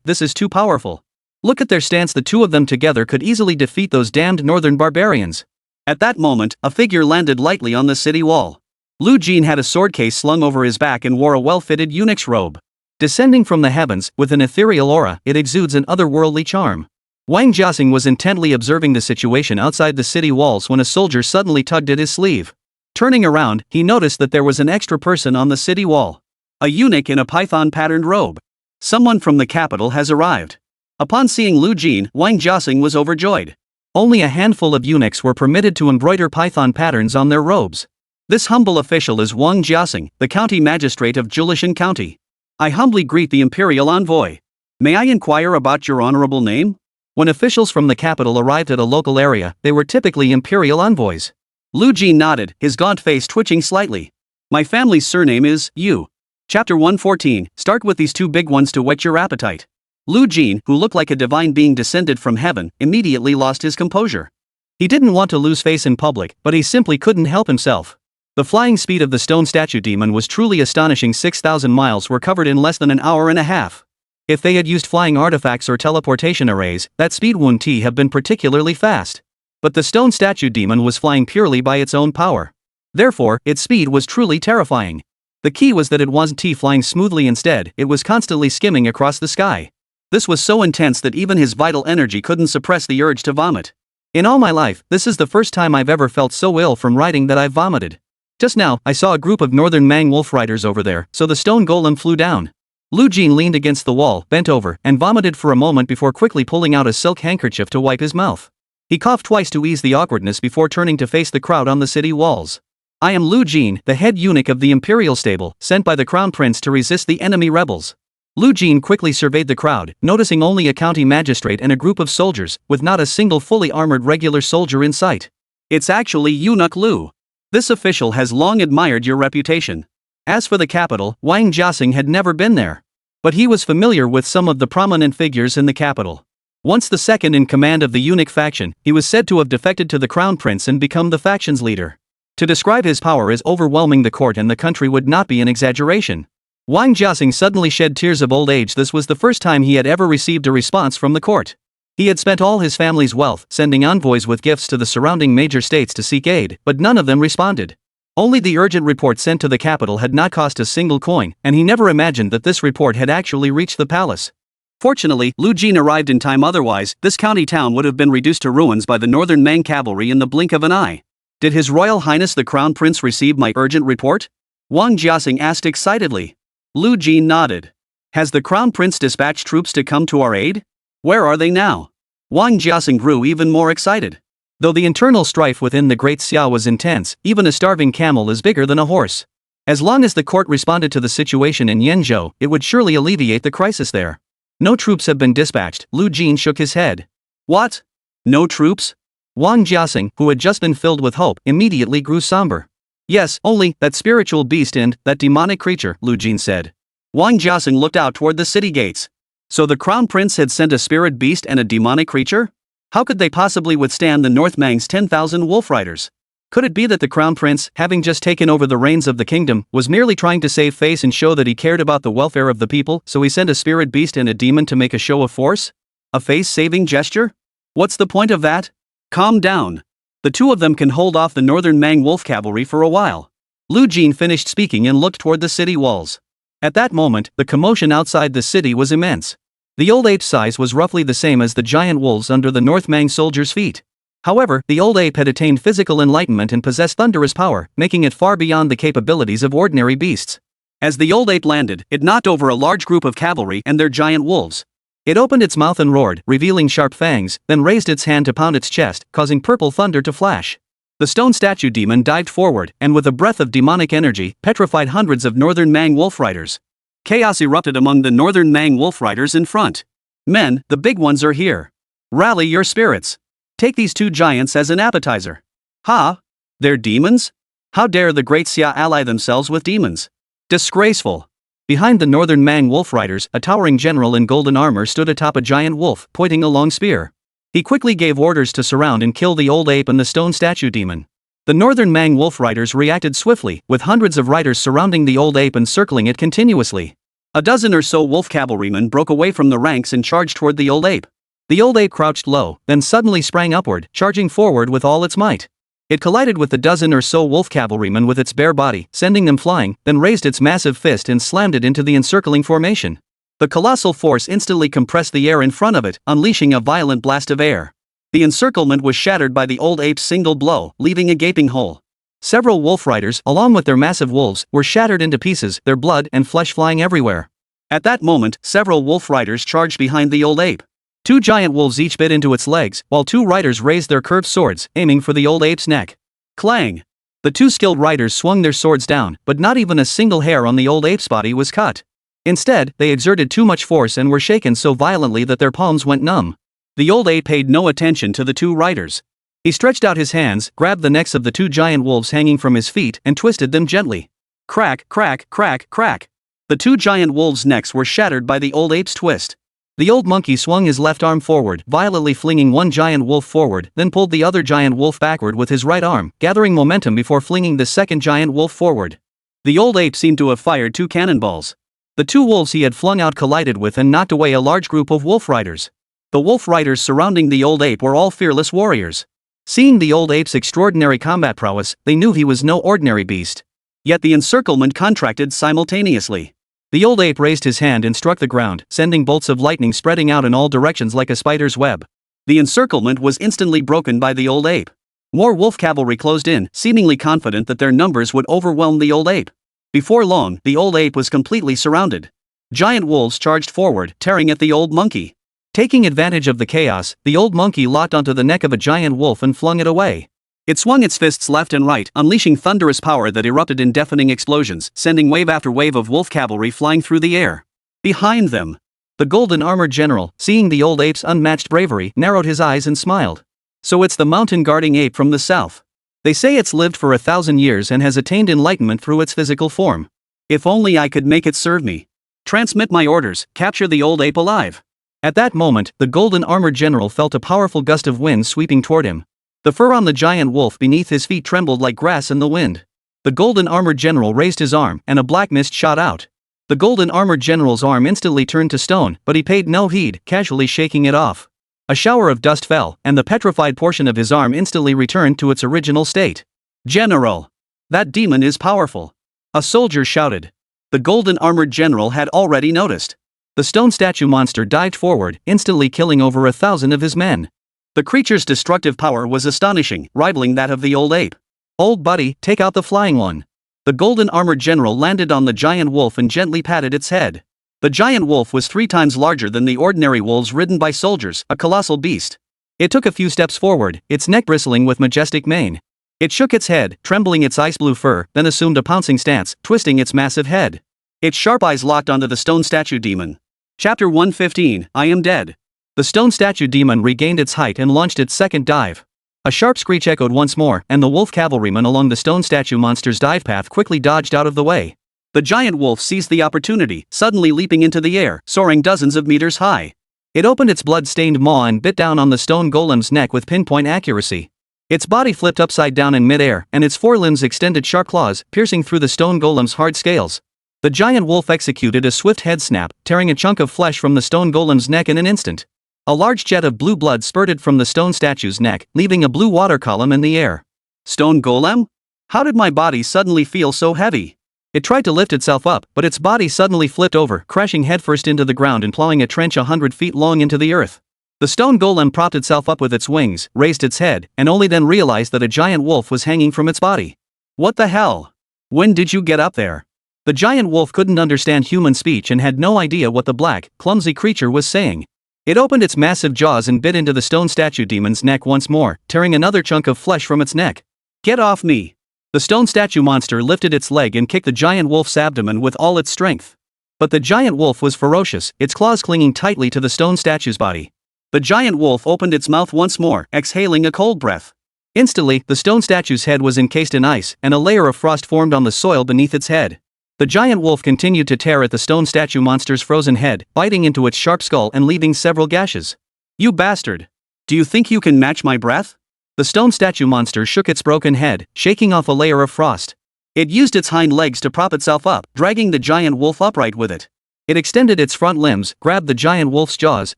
A: this is too powerful. Look at their stance, the two of them together could easily defeat those damned northern barbarians. At that moment, a figure landed lightly on the city wall. Lu Jin had a sword case slung over his back and wore a well-fitted eunuch's robe. Descending from the heavens, with an ethereal aura, it exudes an otherworldly charm. Wang Jiaxing was intently observing the situation outside the city walls when a soldier suddenly tugged at his sleeve. Turning around, he noticed that there was an extra person on the city wall. A eunuch in a python-patterned robe. Someone from the capital has arrived. Upon seeing Lu Jin, Wang Jiaxing was overjoyed. Only a handful of eunuchs were permitted to embroider python patterns on their robes. This humble official is Wang Jiaxing, the county magistrate of Julishan County. I humbly greet the Imperial Envoy. May I inquire about your honorable name? When officials from the capital arrived at a local area, they were typically Imperial envoys. Lu Jin nodded, his gaunt face twitching slightly. My family's surname is Yu. Chapter 114, start with these two big ones to whet your appetite. Lu Jin, who looked like a divine being descended from heaven, immediately lost his composure. He didn't want to lose face in public, but he simply couldn't help himself. The flying speed of the stone statue demon was truly astonishing. 6,000 miles were covered in less than an hour and a half. If they had used flying artifacts or teleportation arrays, that speed wouldn't have been particularly fast. But the stone statue demon was flying purely by its own power. Therefore, its speed was truly terrifying. The key was that it wasn't flying smoothly, instead, it was constantly skimming across the sky. This was so intense that even his vital energy couldn't suppress the urge to vomit. In all my life, this is the first time I've ever felt so ill from riding that I've vomited. Just now, I saw a group of northern Mang wolf riders over there, so the stone golem flew down. Lu Jin leaned against the wall, bent over, and vomited for a moment before quickly pulling out a silk handkerchief to wipe his mouth. He coughed twice to ease the awkwardness before turning to face the crowd on the city walls. I am Lu Jin, the head eunuch of the imperial stable, sent by the crown prince to resist the enemy rebels. Lu Jin quickly surveyed the crowd, noticing only a county magistrate and a group of soldiers, with not a single fully armored regular soldier in sight. It's actually Eunuch Lu. This official has long admired your reputation. As for the capital, Wang Jiaxing had never been there. But he was familiar with some of the prominent figures in the capital. Once the second in command of the eunuch faction, he was said to have defected to the crown prince and become the faction's leader. To describe his power as overwhelming the court and the country would not be an exaggeration. Wang Jiaxing suddenly shed tears of old age. This was the first time he had ever received a response from the court. He had spent all his family's wealth sending envoys with gifts to the surrounding major states to seek aid, but none of them responded. Only the urgent report sent to the capital had not cost a single coin, and he never imagined that this report had actually reached the palace. Fortunately, Lu Jin arrived in time, otherwise, this county town would have been reduced to ruins by the northern Mang cavalry in the blink of an eye. Did His Royal Highness the Crown Prince receive my urgent report? Wang Jiaxing asked excitedly. Lu Jin nodded. Has the Crown Prince dispatched troops to come to our aid? Where are they now? Wang Jiaxing grew even more excited. Though the internal strife within the Great Xia was intense, even a starving camel is bigger than a horse. As long as the court responded to the situation in Yenzhou, it would surely alleviate the crisis there. No troops have been dispatched. Lu Jin shook his head. What? No troops? Wang Jiaxing, who had just been filled with hope, immediately grew somber. Yes, only that spiritual beast and that demonic creature, Lu Jin said. Wang Jiaxing looked out toward the city gates. So the crown prince had sent a spirit beast and a demonic creature? How could they possibly withstand the North Mang's 10,000 wolf riders? Could it be that the crown prince, having just taken over the reins of the kingdom, was merely trying to save face and show that he cared about the welfare of the people, so he sent a spirit beast and a demon to make a show of force? A face-saving gesture? What's the point of that? Calm down. The two of them can hold off the northern Mang wolf cavalry for a while. Lu Jin finished speaking and looked toward the city walls. At that moment, the commotion outside the city was immense. The old ape's size was roughly the same as the giant wolves under the North Mang soldiers' feet. However, the old ape had attained physical enlightenment and possessed thunderous power, making it far beyond the capabilities of ordinary beasts. As the old ape landed, it knocked over a large group of cavalry and their giant wolves. It opened its mouth and roared, revealing sharp fangs, then raised its hand to pound its chest, causing purple thunder to flash. The stone statue demon dived forward, and with a breath of demonic energy, petrified hundreds of northern Mang wolf riders. Chaos erupted among the northern Mang wolf riders in front. Men, the big ones are here. Rally your spirits. Take these two giants as an appetizer. Ha? They're demons? How dare the Great Xia ally themselves with demons? Disgraceful. Behind the northern Mang wolf riders, a towering general in golden armor stood atop a giant wolf, pointing a long spear. He quickly gave orders to surround and kill the old ape and the stone statue demon. The northern Mang wolf riders reacted swiftly, with hundreds of riders surrounding the old ape and circling it continuously. A dozen or so wolf cavalrymen broke away from the ranks and charged toward the old ape. The old ape crouched low, then suddenly sprang upward, charging forward with all its might. It collided with the dozen or so wolf cavalrymen with its bare body, sending them flying, then raised its massive fist and slammed it into the encircling formation. The colossal force instantly compressed the air in front of it, unleashing a violent blast of air. The encirclement was shattered by the old ape's single blow, leaving a gaping hole. Several wolf riders, along with their massive wolves, were shattered into pieces, their blood and flesh flying everywhere. At that moment, several wolf riders charged behind the old ape. Two giant wolves each bit into its legs, while two riders raised their curved swords, aiming for the old ape's neck. Clang! The two skilled riders swung their swords down, but not even a single hair on the old ape's body was cut. Instead, they exerted too much force and were shaken so violently that their palms went numb. The old ape paid no attention to the two riders. He stretched out his hands, grabbed the necks of the two giant wolves hanging from his feet, and twisted them gently. Crack, crack, crack, crack. The two giant wolves' necks were shattered by the old ape's twist. The old monkey swung his left arm forward, violently flinging one giant wolf forward, then pulled the other giant wolf backward with his right arm, gathering momentum before flinging the second giant wolf forward. The old ape seemed to have fired two cannonballs. The two wolves he had flung out collided with and knocked away a large group of wolf riders. The wolf riders surrounding the old ape were all fearless warriors. Seeing the old ape's extraordinary combat prowess, they knew he was no ordinary beast. Yet the encirclement contracted simultaneously. The old ape raised his hand and struck the ground, sending bolts of lightning spreading out in all directions like a spider's web. The encirclement was instantly broken by the old ape. More wolf cavalry closed in, seemingly confident that their numbers would overwhelm the old ape. Before long, the old ape was completely surrounded. Giant wolves charged forward, tearing at the old monkey. Taking advantage of the chaos, the old monkey locked onto the neck of a giant wolf and flung it away. It swung its fists left and right, unleashing thunderous power that erupted in deafening explosions, sending wave after wave of wolf cavalry flying through the air. Behind them, the golden-armored general, seeing the old ape's unmatched bravery, narrowed his eyes and smiled. So it's the mountain-guarding ape from the south. They say it's lived for 1,000 years and has attained enlightenment through its physical form. If only I could make it serve me. Transmit my orders, capture the old ape alive. At that moment, the golden-armored general felt a powerful gust of wind sweeping toward him. The fur on the giant wolf beneath his feet trembled like grass in the wind. The golden-armored general raised his arm, and a black mist shot out. The golden-armored general's arm instantly turned to stone, but he paid no heed, casually shaking it off. A shower of dust fell, and the petrified portion of his arm instantly returned to its original state. General! That demon is powerful! A soldier shouted. The golden-armored general had already noticed. The stone statue monster dived forward, instantly killing over 1,000 of his men. The creature's destructive power was astonishing, rivaling that of the old ape. Old buddy, take out the flying one. The golden-armored general landed on the giant wolf and gently patted its head. The giant wolf was 3 times larger than the ordinary wolves ridden by soldiers, a colossal beast. It took a few steps forward, its neck bristling with majestic mane. It shook its head, trembling its ice-blue fur, then assumed a pouncing stance, twisting its massive head. Its sharp eyes locked onto the stone statue demon. Chapter 115, I am dead. The stone statue demon regained its height and launched its second dive. A sharp screech echoed once more, and the wolf cavalryman along the stone statue monster's dive path quickly dodged out of the way. The giant wolf seized the opportunity, suddenly leaping into the air, soaring dozens of meters high. It opened its blood-stained maw and bit down on the stone golem's neck with pinpoint accuracy. Its body flipped upside down in midair, and its forelimbs extended sharp claws, piercing through the stone golem's hard scales. The giant wolf executed a swift head snap, tearing a chunk of flesh from the stone golem's neck in an instant. A large jet of blue blood spurted from the stone statue's neck, leaving a blue water column in the air. Stone golem? How did my body suddenly feel so heavy? It tried to lift itself up, but its body suddenly flipped over, crashing headfirst into the ground and plowing a trench 100 feet long into the earth. The stone golem propped itself up with its wings, raised its head, and only then realized that a giant wolf was hanging from its body. What the hell? When did you get up there? The giant wolf couldn't understand human speech and had no idea what the black, clumsy creature was saying. It opened its massive jaws and bit into the stone statue demon's neck once more, tearing another chunk of flesh from its neck. Get off me! The stone statue monster lifted its leg and kicked the giant wolf's abdomen with all its strength. But the giant wolf was ferocious, its claws clinging tightly to the stone statue's body. The giant wolf opened its mouth once more, exhaling a cold breath. Instantly, the stone statue's head was encased in ice, and a layer of frost formed on the soil beneath its head. The giant wolf continued to tear at the stone statue monster's frozen head, biting into its sharp skull and leaving several gashes. You bastard! Do you think you can match my breath? The stone statue monster shook its broken head, shaking off a layer of frost. It used its hind legs to prop itself up, dragging the giant wolf upright with it. It extended its front limbs, grabbed the giant wolf's jaws,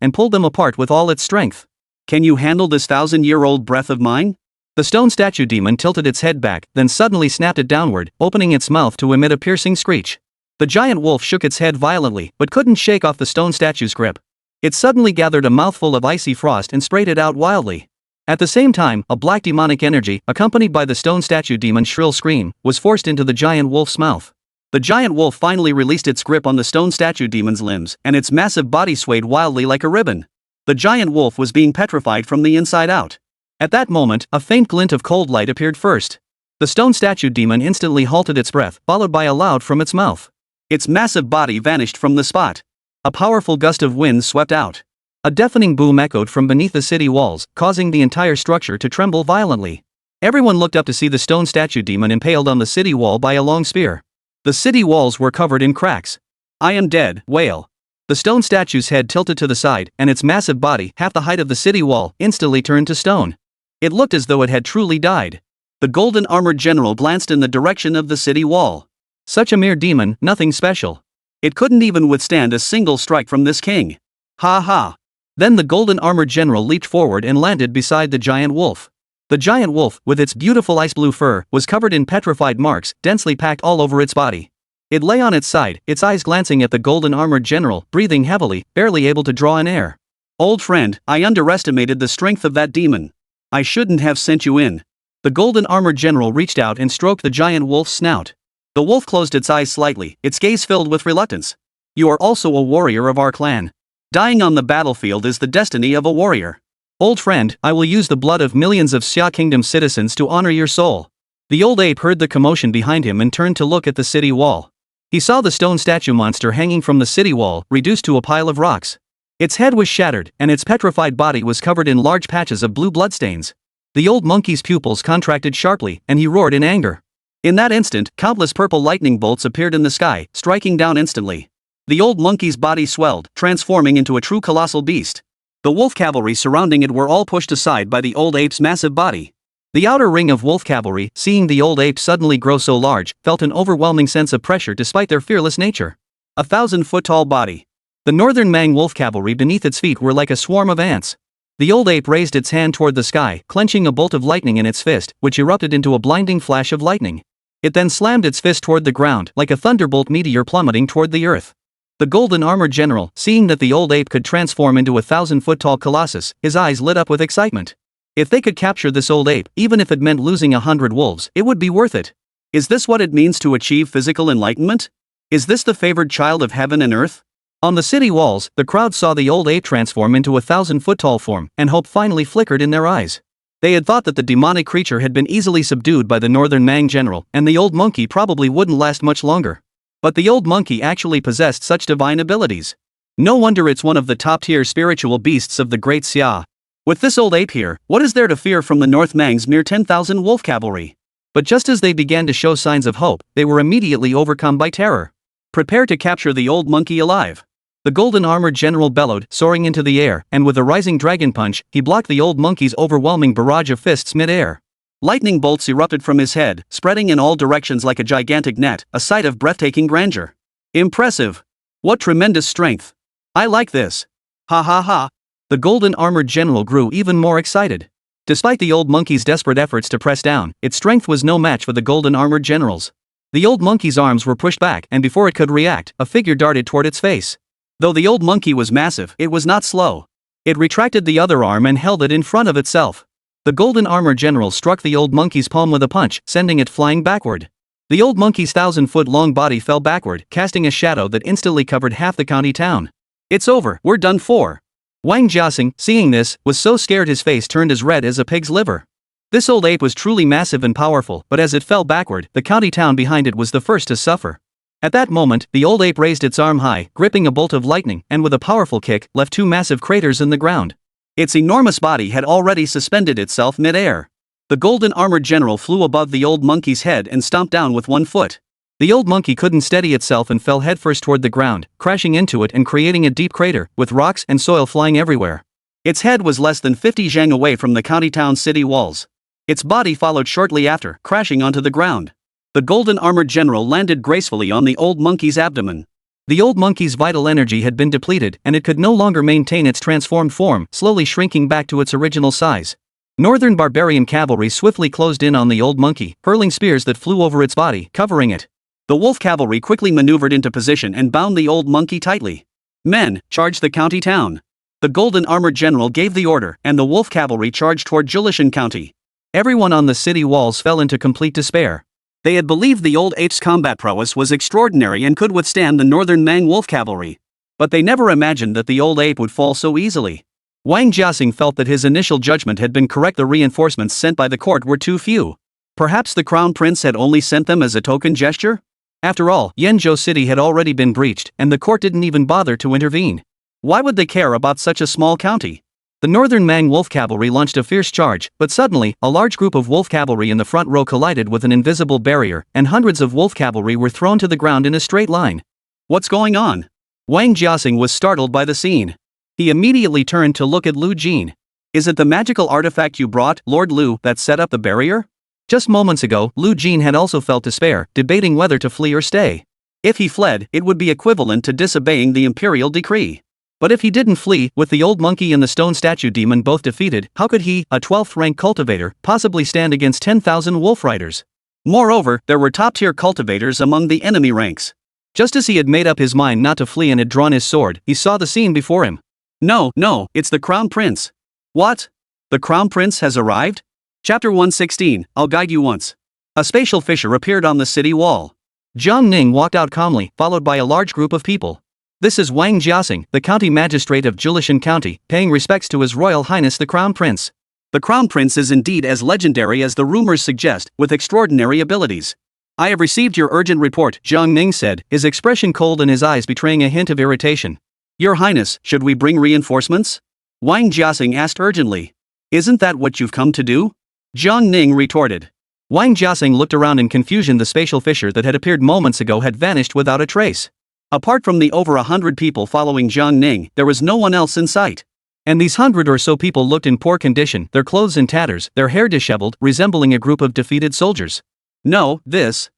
A: and pulled them apart with all its strength. Can you handle this 1,000-year-old breath of mine? The stone statue demon tilted its head back, then suddenly snapped it downward, opening its mouth to emit a piercing screech. The giant wolf shook its head violently, but couldn't shake off the stone statue's grip. It suddenly gathered a mouthful of icy frost and sprayed it out wildly. At the same time, a black demonic energy, accompanied by the stone statue demon's shrill scream, was forced into the giant wolf's mouth. The giant wolf finally released its grip on the stone statue demon's limbs, and its massive body swayed wildly like a ribbon. The giant wolf was being petrified from the inside out. At that moment, a faint glint of cold light appeared first. The stone statue demon instantly halted its breath, followed by a loud from its mouth. Its massive body vanished from the spot. A powerful gust of wind swept out. A deafening boom echoed from beneath the city walls, causing the entire structure to tremble violently. Everyone looked up to see the stone statue demon impaled on the city wall by a long spear. The city walls were covered in cracks. "I am dead, wail." The stone statue's head tilted to the side, and its massive body, half the height of the city wall, instantly turned to stone. It looked as though it had truly died. The golden armored general glanced in the direction of the city wall. Such a mere demon, nothing special. It couldn't even withstand a single strike from this king. Ha ha. Then the golden armored general leaped forward and landed beside the giant wolf. The giant wolf, with its beautiful ice blue fur, was covered in petrified marks, densely packed all over its body. It lay on its side, its eyes glancing at the golden armored general, breathing heavily, barely able to draw in air. "Old friend, I underestimated the strength of that demon. I shouldn't have sent you in." The golden armored general reached out and stroked the giant wolf's snout. The wolf closed its eyes slightly, its gaze filled with reluctance. "You are also a warrior of our clan. Dying on the battlefield is the destiny of a warrior. Old friend, I will use the blood of millions of Xia Kingdom citizens to honor your soul." The old ape heard the commotion behind him and turned to look at the city wall. He saw the stone statue monster hanging from the city wall, reduced to a pile of rocks. Its head was shattered, and its petrified body was covered in large patches of blue bloodstains. The old monkey's pupils contracted sharply, and he roared in anger. In that instant, countless purple lightning bolts appeared in the sky, striking down instantly. The old monkey's body swelled, transforming into a true colossal beast. The wolf cavalry surrounding it were all pushed aside by the old ape's massive body. The outer ring of wolf cavalry, seeing the old ape suddenly grow so large, felt an overwhelming sense of pressure despite their fearless nature. 1,000-foot-tall body. The northern Mang wolf cavalry beneath its feet were like a swarm of ants. The old ape raised its hand toward the sky, clenching a bolt of lightning in its fist, which erupted into a blinding flash of lightning. It then slammed its fist toward the ground, like a thunderbolt meteor plummeting toward the earth. The golden armored general, seeing that the old ape could transform into a 1,000-foot-tall colossus, his eyes lit up with excitement. If they could capture this old ape, even if it meant losing 100 wolves, it would be worth it. Is this what it means to achieve physical enlightenment? Is this the favored child of heaven and earth? On the city walls, the crowd saw the old ape transform into a 1,000-foot-tall form, and hope finally flickered in their eyes. They had thought that the demonic creature had been easily subdued by the northern Mang general, and the old monkey probably wouldn't last much longer. But the old monkey actually possessed such divine abilities. No wonder it's one of the top-tier spiritual beasts of the Great Xia. With this old ape here, what is there to fear from the North Mang's mere 10,000 wolf cavalry? But just as they began to show signs of hope, they were immediately overcome by terror. Prepare to capture the old monkey alive. The golden armored general bellowed, soaring into the air, and with a rising dragon punch, he blocked the old monkey's overwhelming barrage of fists mid-air. Lightning bolts erupted from his head, spreading in all directions like a gigantic net, a sight of breathtaking grandeur. Impressive. What tremendous strength. I like this. Ha ha ha. The golden armored general grew even more excited. Despite the old monkey's desperate efforts to press down, its strength was no match for the golden armored general's. The old monkey's arms were pushed back, and before it could react, a figure darted toward its face. Though the old monkey was massive, it was not slow. It retracted the other arm and held it in front of itself. The golden armored general struck the old monkey's palm with a punch, sending it flying backward. The old monkey's 1,000-foot-long body fell backward, casting a shadow that instantly covered half the county town. It's over, we're done for. Wang Jiaxing, seeing this, was so scared his face turned as red as a pig's liver. This old ape was truly massive and powerful, but as it fell backward, the county town behind it was the first to suffer. At that moment, the old ape raised its arm high, gripping a bolt of lightning, and with a powerful kick, left two massive craters in the ground. Its enormous body had already suspended itself mid-air. The golden armored general flew above the old monkey's head and stomped down with one foot. The old monkey couldn't steady itself and fell headfirst toward the ground, crashing into it and creating a deep crater, with rocks and soil flying everywhere. Its head was less than 50 zhang away from the county town city walls. Its body followed shortly after, crashing onto the ground. The golden armored general landed gracefully on the old monkey's abdomen. The old monkey's vital energy had been depleted, and it could no longer maintain its transformed form, slowly shrinking back to its original size. Northern barbarian cavalry swiftly closed in on the old monkey, hurling spears that flew over its body, covering it. The wolf cavalry quickly maneuvered into position and bound the old monkey tightly. Men, charge the county town. The golden armored general gave the order, and the wolf cavalry charged toward Julishan County. Everyone on the city walls fell into complete despair. They had believed the old ape's combat prowess was extraordinary and could withstand the northern Mang wolf cavalry. But they never imagined that the old ape would fall so easily. Wang Jiaxing felt that his initial judgment had been correct. The reinforcements sent by the court were too few. Perhaps the crown prince had only sent them as a token gesture? After all, Yanzhou City had already been breached, and the court didn't even bother to intervene. Why would they care about such a small county? The northern Mang wolf cavalry launched a fierce charge, but suddenly, a large group of wolf cavalry in the front row collided with an invisible barrier, and hundreds of wolf cavalry were thrown to the ground in a straight line. What's going on? Wang Jiaxing was startled by the scene. He immediately turned to look at Lu Jin. Is it the magical artifact you brought, Lord Lu, that set up the barrier? Just moments ago, Lu Jin had also felt despair, debating whether to flee or stay. If he fled, it would be equivalent to disobeying the imperial decree. But if he didn't flee, with the old monkey and the stone statue demon both defeated, how could he, a 12th rank cultivator, possibly stand against 10,000 wolf riders? Moreover, there were top-tier cultivators among the enemy ranks. Just as he had made up his mind not to flee and had drawn his sword, he saw the scene before him. No, it's the Crown Prince. What? The Crown Prince has arrived? Chapter 116, I'll guide you once. A spatial fissure appeared on the city wall. Jiang Ning walked out calmly, followed by a large group of people. This is Wang Jiaxing, the county magistrate of Julishan County, paying respects to His Royal Highness the Crown Prince. The Crown Prince is indeed as legendary as the rumors suggest, with extraordinary abilities. I have received your urgent report, Jiang Ning said, his expression cold and his eyes betraying a hint of irritation. Your Highness, should we bring reinforcements? Wang Jiaxing asked urgently. Isn't that what you've come to do? Jiang Ning retorted. Wang Jiaxing looked around in confusion. The spatial fissure that had appeared moments ago had vanished without a trace. Apart from the over 100 people following Jiang Ning, there was no one else in sight. And these 100 or so people looked in poor condition, their clothes in tatters, their hair disheveled, resembling a group of defeated soldiers. No, these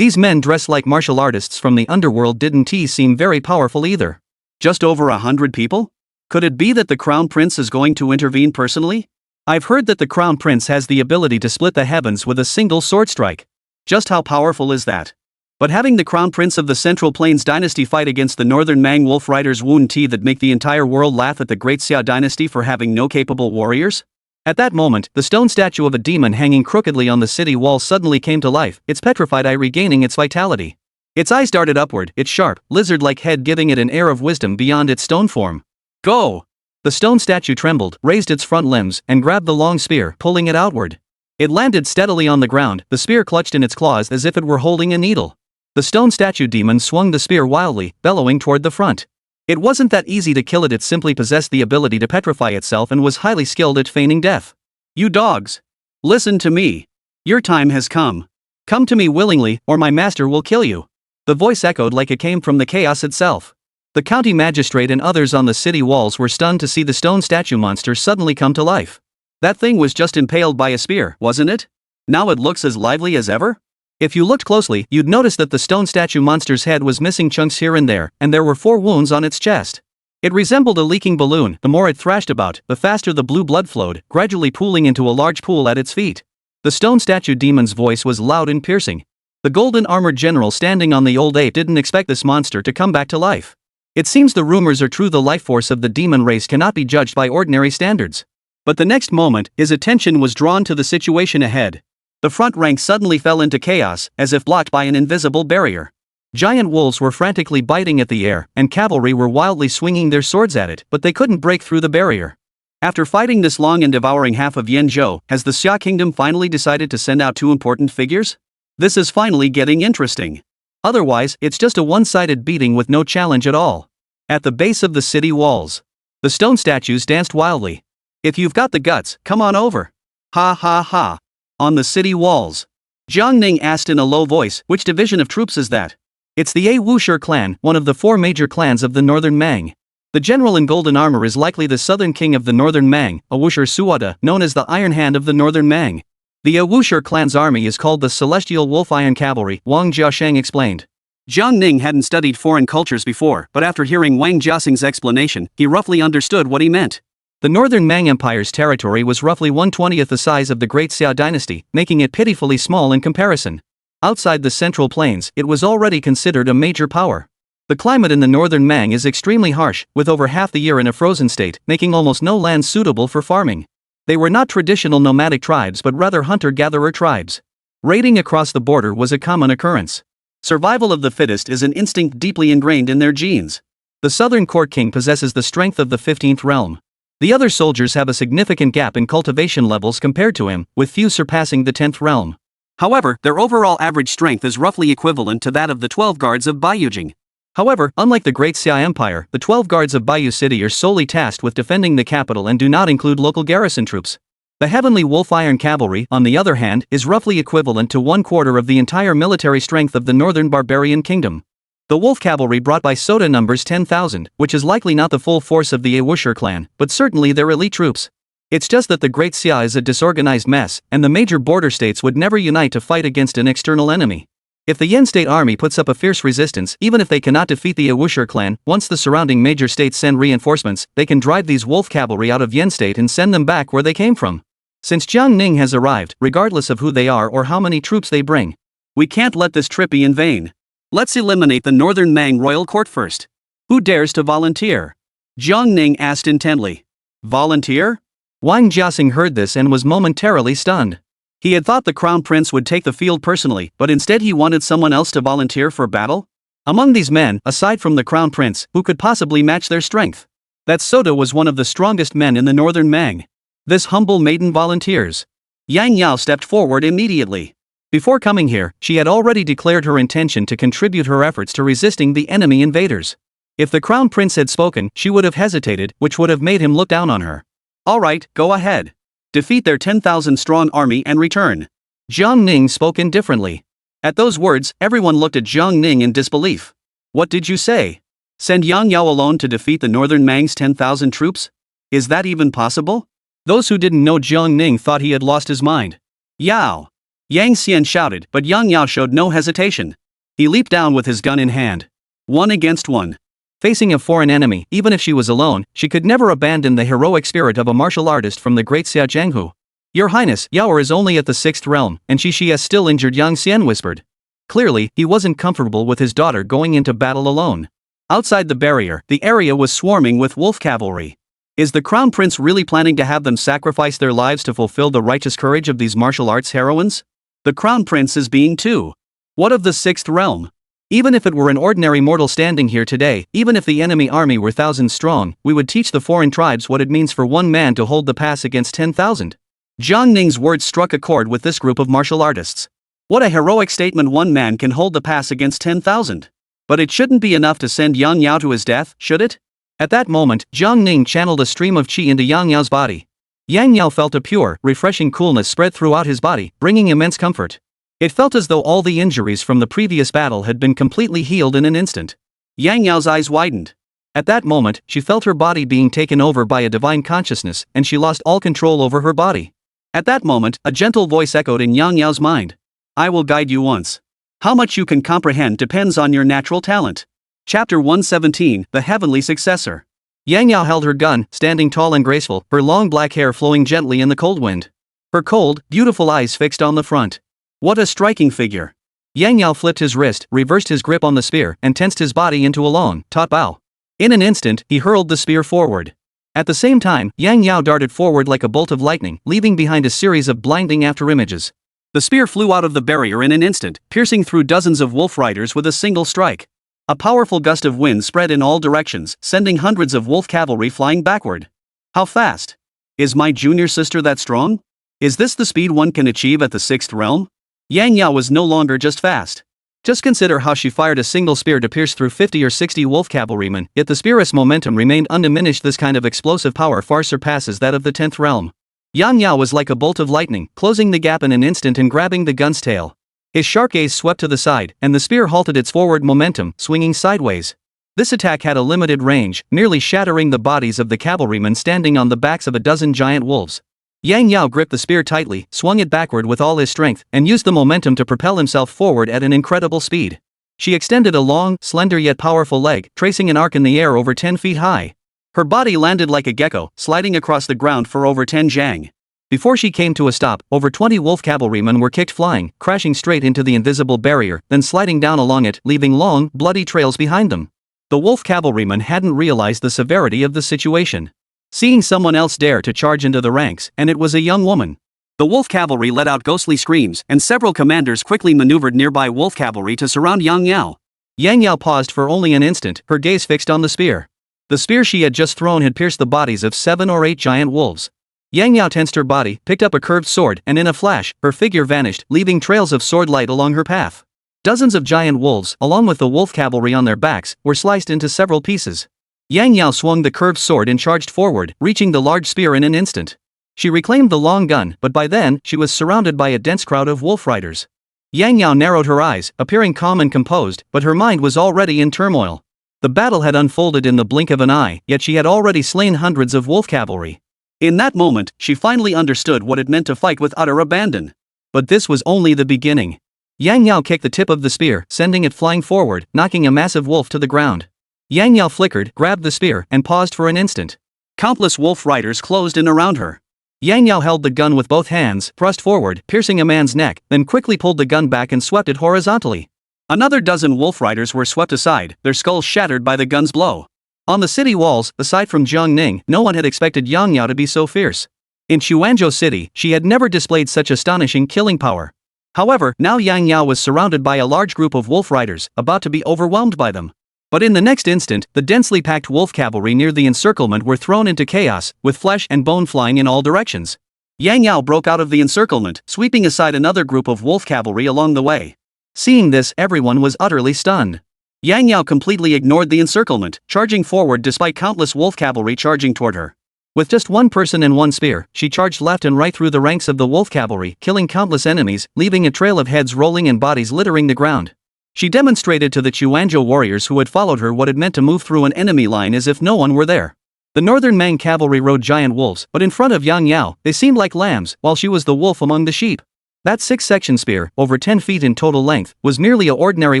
A: men dressed like martial artists from the underworld didn't seem very powerful either. Just over 100 people? Could it be that the Crown Prince is going to intervene personally? I've heard that the Crown Prince has the ability to split the heavens with a single sword strike. Just how powerful is that? But having the Crown Prince of the Central Plains dynasty fight against the northern Mang wolf riders wouldn't that make the entire world laugh at the great Xia dynasty for having no capable warriors? At that moment, the stone statue of a demon hanging crookedly on the city wall suddenly came to life, its petrified eye regaining its vitality. Its eyes darted upward, its sharp, lizard-like head giving it an air of wisdom beyond its stone form. Go! The stone statue trembled, raised its front limbs, and grabbed the long spear, pulling it outward. It landed steadily on the ground, the spear clutched in its claws as if it were holding a needle. The stone statue demon swung the spear wildly, bellowing toward the front. It wasn't that easy to kill it simply possessed the ability to petrify itself and was highly skilled at feigning death. You dogs! Listen to me. Your time has come. Come to me willingly, or my master will kill you. The voice echoed like it came from the chaos itself. The county magistrate and others on the city walls were stunned to see the stone statue monster suddenly come to life. That thing was just impaled by a spear, wasn't it? Now it looks as lively as ever? If you looked closely, you'd notice that the stone statue monster's head was missing chunks here and there, and there were 4 wounds on its chest. It resembled a leaking balloon. The more it thrashed about, the faster the blue blood flowed, gradually pooling into a large pool at its feet. The stone statue demon's voice was loud and piercing. The golden armored general standing on the old ape didn't expect this monster to come back to life. It seems the rumors are true. The life force of the demon race cannot be judged by ordinary standards. But the next moment, his attention was drawn to the situation ahead. The front rank suddenly fell into chaos, as if blocked by an invisible barrier. Giant wolves were frantically biting at the air, and cavalry were wildly swinging their swords at it, but they couldn't break through the barrier. After fighting this long and devouring half of Yanzhou, has the Xia kingdom finally decided to send out 2 important figures? This is finally getting interesting. Otherwise, it's just a one-sided beating with no challenge at all. At the base of the city walls, the stone statues danced wildly. If you've got the guts, come on over. Ha ha ha. On the city walls, Jiang Ning asked in a low voice, which division of troops is that? It's the A Wushi clan, one of the 4 major clans of the northern Mang. The general in golden armor is likely the southern king of the northern Mang, a Wushi Suada, known as the Iron Hand of the northern Mang. The A Wushi clan's army is called the Celestial Wolf Iron Cavalry, Wang Jiaxing explained. Jiang Ning hadn't studied foreign cultures before, but after hearing Wang Jiaxing's explanation, he roughly understood what he meant. The northern Mang Empire's territory was roughly 1/20th the size of the Great Xia dynasty, making it pitifully small in comparison. Outside the Central Plains, it was already considered a major power. The climate in the northern Mang is extremely harsh, with over half the year in a frozen state, making almost no land suitable for farming. They were not traditional nomadic tribes but rather hunter-gatherer tribes. Raiding across the border was a common occurrence. Survival of the fittest is an instinct deeply ingrained in their genes. The southern court king possesses the strength of the 15th realm. The other soldiers have a significant gap in cultivation levels compared to him, with few surpassing the 10th realm. However, their overall average strength is roughly equivalent to that of the 12 guards of Baiyujing. However, unlike the Great Xia Empire, the 12 guards of Baiyu City are solely tasked with defending the capital and do not include local garrison troops. The Heavenly Wolf Iron Cavalry, on the other hand, is roughly equivalent to 1/4 of the entire military strength of the Northern Barbarian Kingdom. The Wolf Cavalry brought by Sota numbers 10,000, which is likely not the full force of the Awushir clan, but certainly their elite troops. It's just that the Great Xia is a disorganized mess, and the major border states would never unite to fight against an external enemy. If the Yen State army puts up a fierce resistance, even if they cannot defeat the Awushir clan, once the surrounding major states send reinforcements, they can drive these Wolf Cavalry out of Yen State and send them back where they came from. Since Jiang Ning has arrived, regardless of who they are or how many troops they bring, we can't let this trip be in vain. Let's eliminate the Northern Mang royal court first. Who dares to volunteer? Jiang Ning asked intently. Volunteer? Wang Jiaxing heard this and was momentarily stunned. He had thought the crown prince would take the field personally, but instead he wanted someone else to volunteer for battle? Among these men, aside from the crown prince, who could possibly match their strength? That Sota was one of the strongest men in the Northern Mang. This humble maiden volunteers. Yang Yao stepped forward immediately. Before coming here, she had already declared her intention to contribute her efforts to resisting the enemy invaders. If the crown prince had spoken, she would have hesitated, which would have made him look down on her. Alright, go ahead. Defeat their 10,000-strong army and return. Jiang Ning spoke indifferently. At those words, everyone looked at Jiang Ning in disbelief. What did you say? Send Yang Yao alone to defeat the Northern Mang's 10,000 troops? Is that even possible? Those who didn't know Jiang Ning thought he had lost his mind. Yao! Yang Xian shouted, but Yang Yao showed no hesitation. He leaped down with his gun in hand. 1 against 1. Facing a foreign enemy, even if she was alone, she could never abandon the heroic spirit of a martial artist from the great Xia Zhenghu. Your Highness, Yao is only at the 6th realm, and she has still injured. Yang Xian whispered. Clearly, he wasn't comfortable with his daughter going into battle alone. Outside the barrier, the area was swarming with wolf cavalry. Is the crown prince really planning to have them sacrifice their lives to fulfill the righteous courage of these martial arts heroines? The crown prince is being too. What of the 6th realm? Even if it were an ordinary mortal standing here today, even if the enemy army were thousands strong, we would teach the foreign tribes what it means for one man to hold the pass against 10,000. Jiang Ning's words struck a chord with this group of martial artists. What a heroic statement, one man can hold the pass against 10,000. But it shouldn't be enough to send Yang Yao to his death, should it? At that moment, Jiang Ning channeled a stream of qi into Yang Yao's body. Yang Yao felt a pure, refreshing coolness spread throughout his body, bringing immense comfort. It felt as though all the injuries from the previous battle had been completely healed in an instant. Yang Yao's eyes widened. At that moment, she felt her body being taken over by a divine consciousness, and she lost all control over her body. At that moment, a gentle voice echoed in Yang Yao's mind. I will guide you once. How much you can comprehend depends on your natural talent. Chapter 117, The Heavenly Successor. Yang Yao held her gun, standing tall and graceful, her long black hair flowing gently in the cold wind. Her cold, beautiful eyes fixed on the front. What a striking figure. Yang Yao flipped his wrist, reversed his grip on the spear, and tensed his body into a long, taut bow. In an instant, he hurled the spear forward. At the same time, Yang Yao darted forward like a bolt of lightning, leaving behind a series of blinding afterimages. The spear flew out of the barrier in an instant, piercing through dozens of wolf riders with a single strike. A powerful gust of wind spread in all directions, sending hundreds of wolf cavalry flying backward. How fast? Is my junior sister that strong? Is this the speed one can achieve at the 6th realm? Yang Yao was no longer just fast. Just consider how she fired a single spear to pierce through 50 or 60 wolf cavalrymen, yet the spear's momentum remained undiminished. This kind of explosive power far surpasses that of the 10th realm. Yang Yao was like a bolt of lightning, closing the gap in an instant and grabbing the gun's tail. His sharp gaze swept to the side, and the spear halted its forward momentum, swinging sideways. This attack had a limited range, nearly shattering the bodies of the cavalrymen standing on the backs of a dozen giant wolves. Yang Yao gripped the spear tightly, swung it backward with all his strength, and used the momentum to propel himself forward at an incredible speed. She extended a long, slender yet powerful leg, tracing an arc in the air over 10 feet high. Her body landed like a gecko, sliding across the ground for over 10 jang. Before she came to a stop, over 20 wolf cavalrymen were kicked flying, crashing straight into the invisible barrier, then sliding down along it, leaving long, bloody trails behind them. The wolf cavalrymen hadn't realized the severity of the situation. Seeing someone else dare to charge into the ranks, and it was a young woman. The wolf cavalry let out ghostly screams, and several commanders quickly maneuvered nearby wolf cavalry to surround Yang Yao. Yang Yao paused for only an instant, her gaze fixed on the spear. The spear she had just thrown had pierced the bodies of 7 or 8 giant wolves. Yang Yao tensed her body, picked up a curved sword, and in a flash, her figure vanished, leaving trails of sword light along her path. Dozens of giant wolves, along with the wolf cavalry on their backs, were sliced into several pieces. Yang Yao swung the curved sword and charged forward, reaching the large spear in an instant. She reclaimed the long gun, but by then, she was surrounded by a dense crowd of wolf riders. Yang Yao narrowed her eyes, appearing calm and composed, but her mind was already in turmoil. The battle had unfolded in the blink of an eye, yet she had already slain hundreds of wolf cavalry. In that moment, she finally understood what it meant to fight with utter abandon. But this was only the beginning. Yang Yao kicked the tip of the spear, sending it flying forward, knocking a massive wolf to the ground. Yang Yao flickered, grabbed the spear, and paused for an instant. Countless wolf riders closed in around her. Yang Yao held the gun with both hands, thrust forward, piercing a man's neck, then quickly pulled the gun back and swept it horizontally. Another dozen wolf riders were swept aside, their skulls shattered by the gun's blow. On the city walls, aside from Jiang Ning, no one had expected Yang Yao to be so fierce. In Xuanzhou City, she had never displayed such astonishing killing power. However, now Yang Yao was surrounded by a large group of wolf riders, about to be overwhelmed by them. But in the next instant, the densely packed wolf cavalry near the encirclement were thrown into chaos, with flesh and bone flying in all directions. Yang Yao broke out of the encirclement, sweeping aside another group of wolf cavalry along the way. Seeing this, everyone was utterly stunned. Yang Yao completely ignored the encirclement, charging forward despite countless wolf cavalry charging toward her. With just one person and one spear, she charged left and right through the ranks of the wolf cavalry, killing countless enemies, leaving a trail of heads rolling and bodies littering the ground. She demonstrated to the Xuanzhou warriors who had followed her what it meant to move through an enemy line as if no one were there. The northern Mang cavalry rode giant wolves, but in front of Yang Yao, they seemed like lambs, while she was the wolf among the sheep. That six-section spear, over 10 feet in total length, was merely an ordinary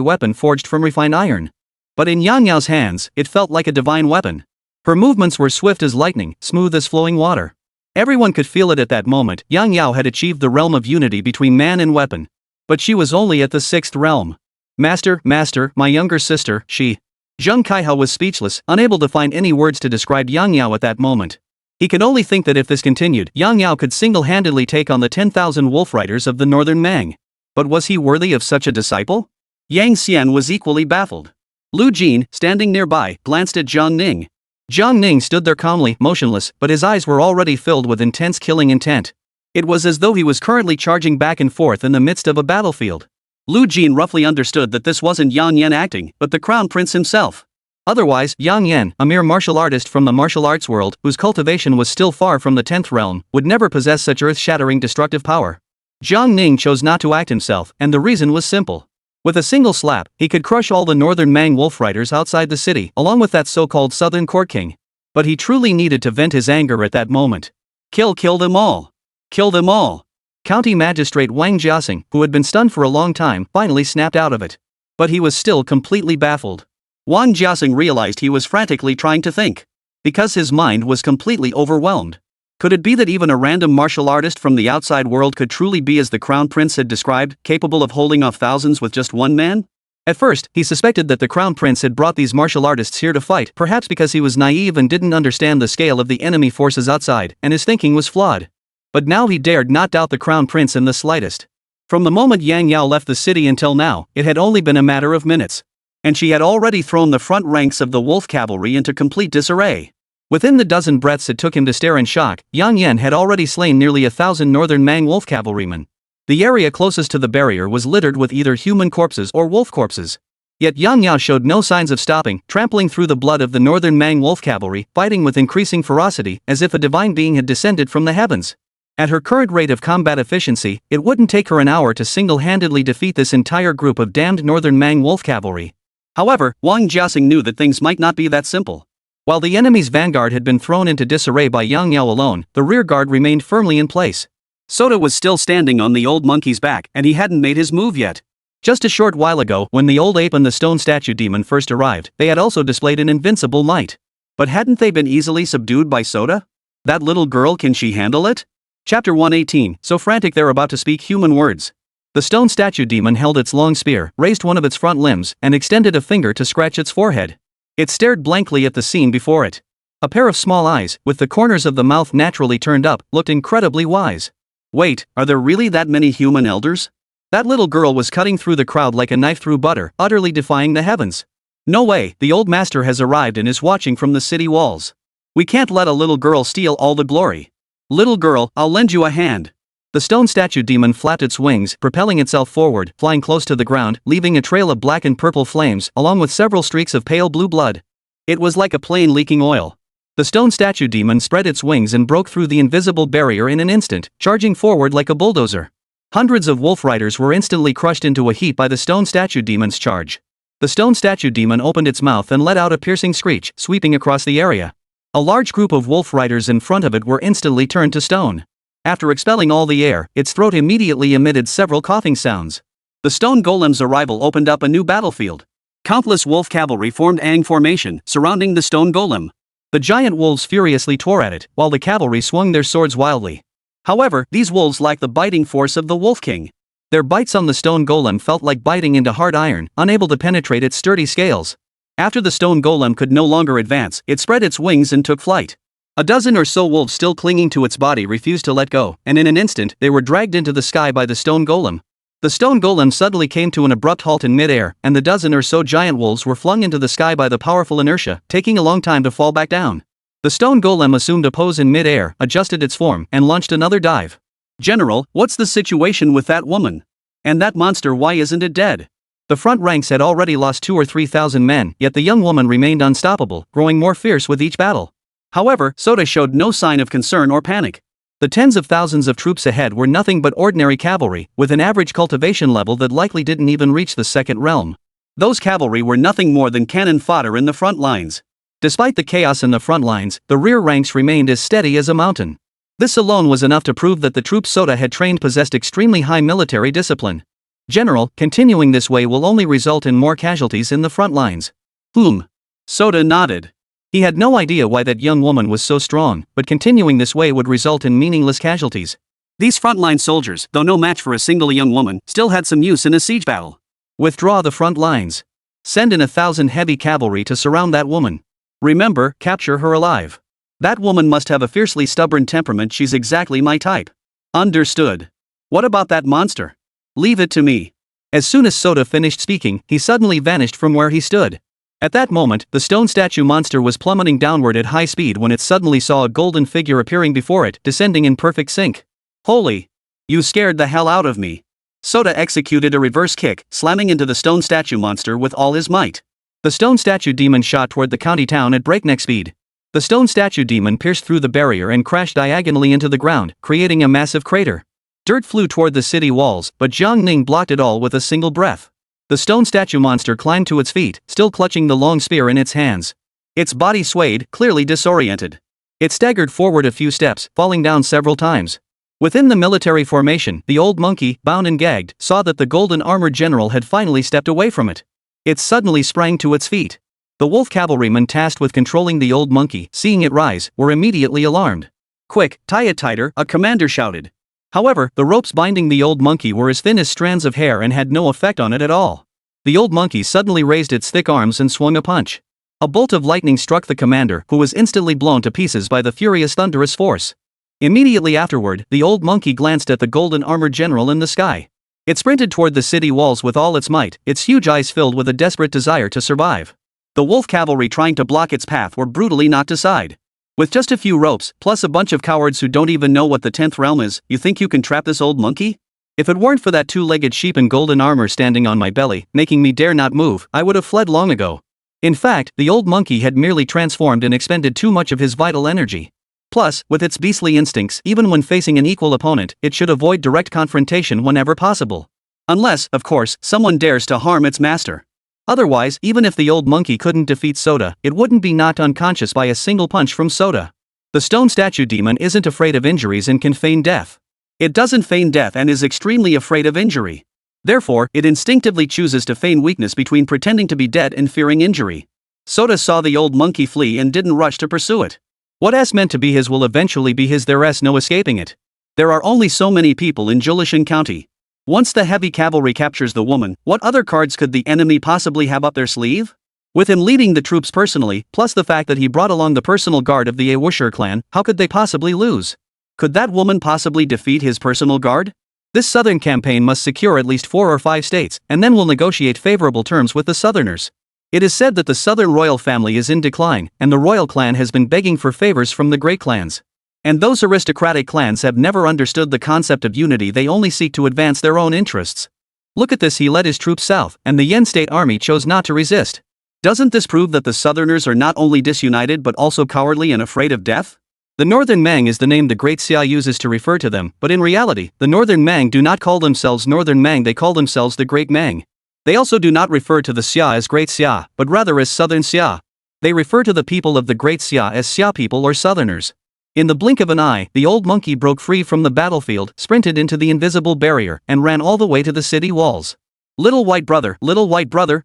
A: weapon forged from refined iron. But in Yang Yao's hands, it felt like a divine weapon. Her movements were swift as lightning, smooth as flowing water. Everyone could feel it at that moment. Yang Yao had achieved the realm of unity between man and weapon. But she was only at the 6th realm. Master, my younger sister, she. Zheng Kaihao was speechless, unable to find any words to describe Yang Yao at that moment. He could only think that if this continued, Yang Yao could single-handedly take on the 10,000 wolf riders of the northern Mang. But was he worthy of such a disciple? Yang Xian was equally baffled. Lu Jin, standing nearby, glanced at Jiang Ning. Jiang Ning stood there calmly, motionless, but his eyes were already filled with intense killing intent. It was as though he was currently charging back and forth in the midst of a battlefield. Lu Jin roughly understood that this wasn't Yang Yan acting, but the crown prince himself. Otherwise, Yang Yan, a mere martial artist from the martial arts world, whose cultivation was still far from the 10th realm, would never possess such earth-shattering destructive power. Jiang Ning chose not to act himself, and the reason was simple. With a single slap, he could crush all the northern Mang wolf riders outside the city, along with that so-called southern court king. But he truly needed to vent his anger at that moment. Kill them all. Kill them all. County Magistrate Wang Jiaxing, who had been stunned for a long time, finally snapped out of it. But he was still completely baffled. Wang Jiaxing realized he was frantically trying to think. Because his mind was completely overwhelmed. Could it be that even a random martial artist from the outside world could truly be as the crown prince had described, capable of holding off thousands with just one man? At first, he suspected that the crown prince had brought these martial artists here to fight, perhaps because he was naive and didn't understand the scale of the enemy forces outside, and his thinking was flawed. But now he dared not doubt the crown prince in the slightest. From the moment Yang Yao left the city until now, it had only been a matter of minutes. And she had already thrown the front ranks of the wolf cavalry into complete disarray. Within the dozen breaths it took him to stare in shock, Yang Yan had already slain nearly 1,000 northern Mang wolf cavalrymen. The area closest to the barrier was littered with either human corpses or wolf corpses. Yet Yang Yao showed no signs of stopping, trampling through the blood of the northern Mang wolf cavalry, fighting with increasing ferocity, as if a divine being had descended from the heavens. At her current rate of combat efficiency, it wouldn't take her an hour to single-handedly defeat this entire group of damned northern Mang wolf cavalry. However, Wang Jiaxing knew that things might not be that simple. While the enemy's vanguard had been thrown into disarray by Yang Yao alone, the rear guard remained firmly in place. Sota was still standing on the old monkey's back, and he hadn't made his move yet. Just a short while ago, when the old ape and the stone statue demon first arrived, they had also displayed an invincible might. But hadn't they been easily subdued by Sota? That little girl, can she handle it? Chapter 118, so frantic they're about to speak human words. The stone statue demon held its long spear, raised one of its front limbs, and extended a finger to scratch its forehead. It stared blankly at the scene before it. A pair of small eyes, with the corners of the mouth naturally turned up, looked incredibly wise. Wait, are there really that many human elders? That little girl was cutting through the crowd like a knife through butter, utterly defying the heavens. No way, the old master has arrived and is watching from the city walls. We can't let a little girl steal all the glory. Little girl, I'll lend you a hand. The stone statue demon flapped its wings, propelling itself forward, flying close to the ground, leaving a trail of black and purple flames, along with several streaks of pale blue blood. It was like a plane leaking oil. The stone statue demon spread its wings and broke through the invisible barrier in an instant, charging forward like a bulldozer. Hundreds of wolf riders were instantly crushed into a heap by the stone statue demon's charge. The stone statue demon opened its mouth and let out a piercing screech, sweeping across the area. A large group of wolf riders in front of it were instantly turned to stone. After expelling all the air, its throat immediately emitted several coughing sounds. The stone golem's arrival opened up a new battlefield. Countless wolf cavalry formed Aang formation, surrounding the stone golem. The giant wolves furiously tore at it, while the cavalry swung their swords wildly. However, these wolves lacked the biting force of the Wolf King. Their bites on the stone golem felt like biting into hard iron, unable to penetrate its sturdy scales. After the stone golem could no longer advance, it spread its wings and took flight. A dozen or so wolves still clinging to its body refused to let go, and in an instant, they were dragged into the sky by the stone golem. The stone golem suddenly came to an abrupt halt in midair, and the dozen or so giant wolves were flung into the sky by the powerful inertia, taking a long time to fall back down. The stone golem assumed a pose in midair, adjusted its form, and launched another dive. General, what's the situation with that woman? And that monster, why isn't it dead? The front ranks had already lost 2,000 or 3,000 men, yet the young woman remained unstoppable, growing more fierce with each battle. However, Sota showed no sign of concern or panic. The tens of thousands of troops ahead were nothing but ordinary cavalry, with an average cultivation level that likely didn't even reach the second realm. Those cavalry were nothing more than cannon fodder in the front lines. Despite the chaos in the front lines, the rear ranks remained as steady as a mountain. This alone was enough to prove that the troops Sota had trained possessed extremely high military discipline. General, continuing this way will only result in more casualties in the front lines. Sota nodded. He had no idea why that young woman was so strong, but continuing this way would result in meaningless casualties. These frontline soldiers, though no match for a single young woman, still had some use in a siege battle. Withdraw the front lines. Send in 1,000 heavy cavalry to surround that woman. Remember, capture her alive. That woman must have a fiercely stubborn temperament. She's exactly my type. Understood. What about that monster? Leave it to me. As soon as Sota finished speaking, he suddenly vanished from where he stood. At that moment, the stone statue monster was plummeting downward at high speed when it suddenly saw a golden figure appearing before it, descending in perfect sync. Holy! You scared the hell out of me. Sota executed a reverse kick, slamming into the stone statue monster with all his might. The stone statue demon shot toward the county town at breakneck speed. The stone statue demon pierced through the barrier and crashed diagonally into the ground, creating a massive crater. Dirt flew toward the city walls, but Jiang Ning blocked it all with a single breath. The stone statue monster climbed to its feet, still clutching the long spear in its hands. Its body swayed, clearly disoriented. It staggered forward a few steps, falling down several times. Within the military formation, the old monkey, bound and gagged, saw that the golden armored general had finally stepped away from it. It suddenly sprang to its feet. The wolf cavalrymen tasked with controlling the old monkey, seeing it rise, were immediately alarmed. Quick, tie it tighter, a commander shouted. However, the ropes binding the old monkey were as thin as strands of hair and had no effect on it at all. The old monkey suddenly raised its thick arms and swung a punch. A bolt of lightning struck the commander, who was instantly blown to pieces by the furious thunderous force. Immediately afterward, the old monkey glanced at the golden armored general in the sky. It sprinted toward the city walls with all its might, its huge eyes filled with a desperate desire to survive. The wolf cavalry trying to block its path were brutally knocked aside. With just a few ropes, plus a bunch of cowards who don't even know what the 10th realm is, you think you can trap this old monkey? If it weren't for that two-legged sheep in golden armor standing on my belly, making me dare not move, I would have fled long ago. In fact, the old monkey had merely transformed and expended too much of his vital energy. Plus, with its beastly instincts, even when facing an equal opponent, it should avoid direct confrontation whenever possible. Unless, of course, someone dares to harm its master. Otherwise, even if the old monkey couldn't defeat Sota, it wouldn't be knocked unconscious by a single punch from Sota. The stone statue demon isn't afraid of injuries and can feign death. It doesn't feign death and is extremely afraid of injury. Therefore, it instinctively chooses to feign weakness between pretending to be dead and fearing injury. Sota saw the old monkey flee and didn't rush to pursue it. What's meant to be his will eventually be his, there's no escaping it. There are only so many people in Julishan County. Once the heavy cavalry captures the woman, what other cards could the enemy possibly have up their sleeve? With him leading the troops personally, plus the fact that he brought along the personal guard of the Awusher clan, how could they possibly lose? Could that woman possibly defeat his personal guard? This southern campaign must secure at least 4 or 5 states, and then we'll negotiate favorable terms with the southerners. It is said that the southern royal family is in decline, and the royal clan has been begging for favors from the great clans. And those aristocratic clans have never understood the concept of unity, they only seek to advance their own interests. Look at this, he led his troops south, and the Yen State Army chose not to resist. Doesn't this prove that the Southerners are not only disunited but also cowardly and afraid of death? The Northern Mang is the name the Great Xia uses to refer to them, but in reality, the Northern Mang do not call themselves Northern Mang, they call themselves the Great Mang. They also do not refer to the Xia as Great Xia, but rather as Southern Xia. They refer to the people of the Great Xia as Xia people or Southerners. In the blink of an eye, the old monkey broke free from the battlefield, sprinted into the invisible barrier, and ran all the way to the city walls. Little white brother,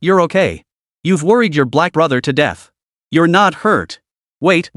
A: you're okay. You've worried your black brother to death. You're not hurt. Wait.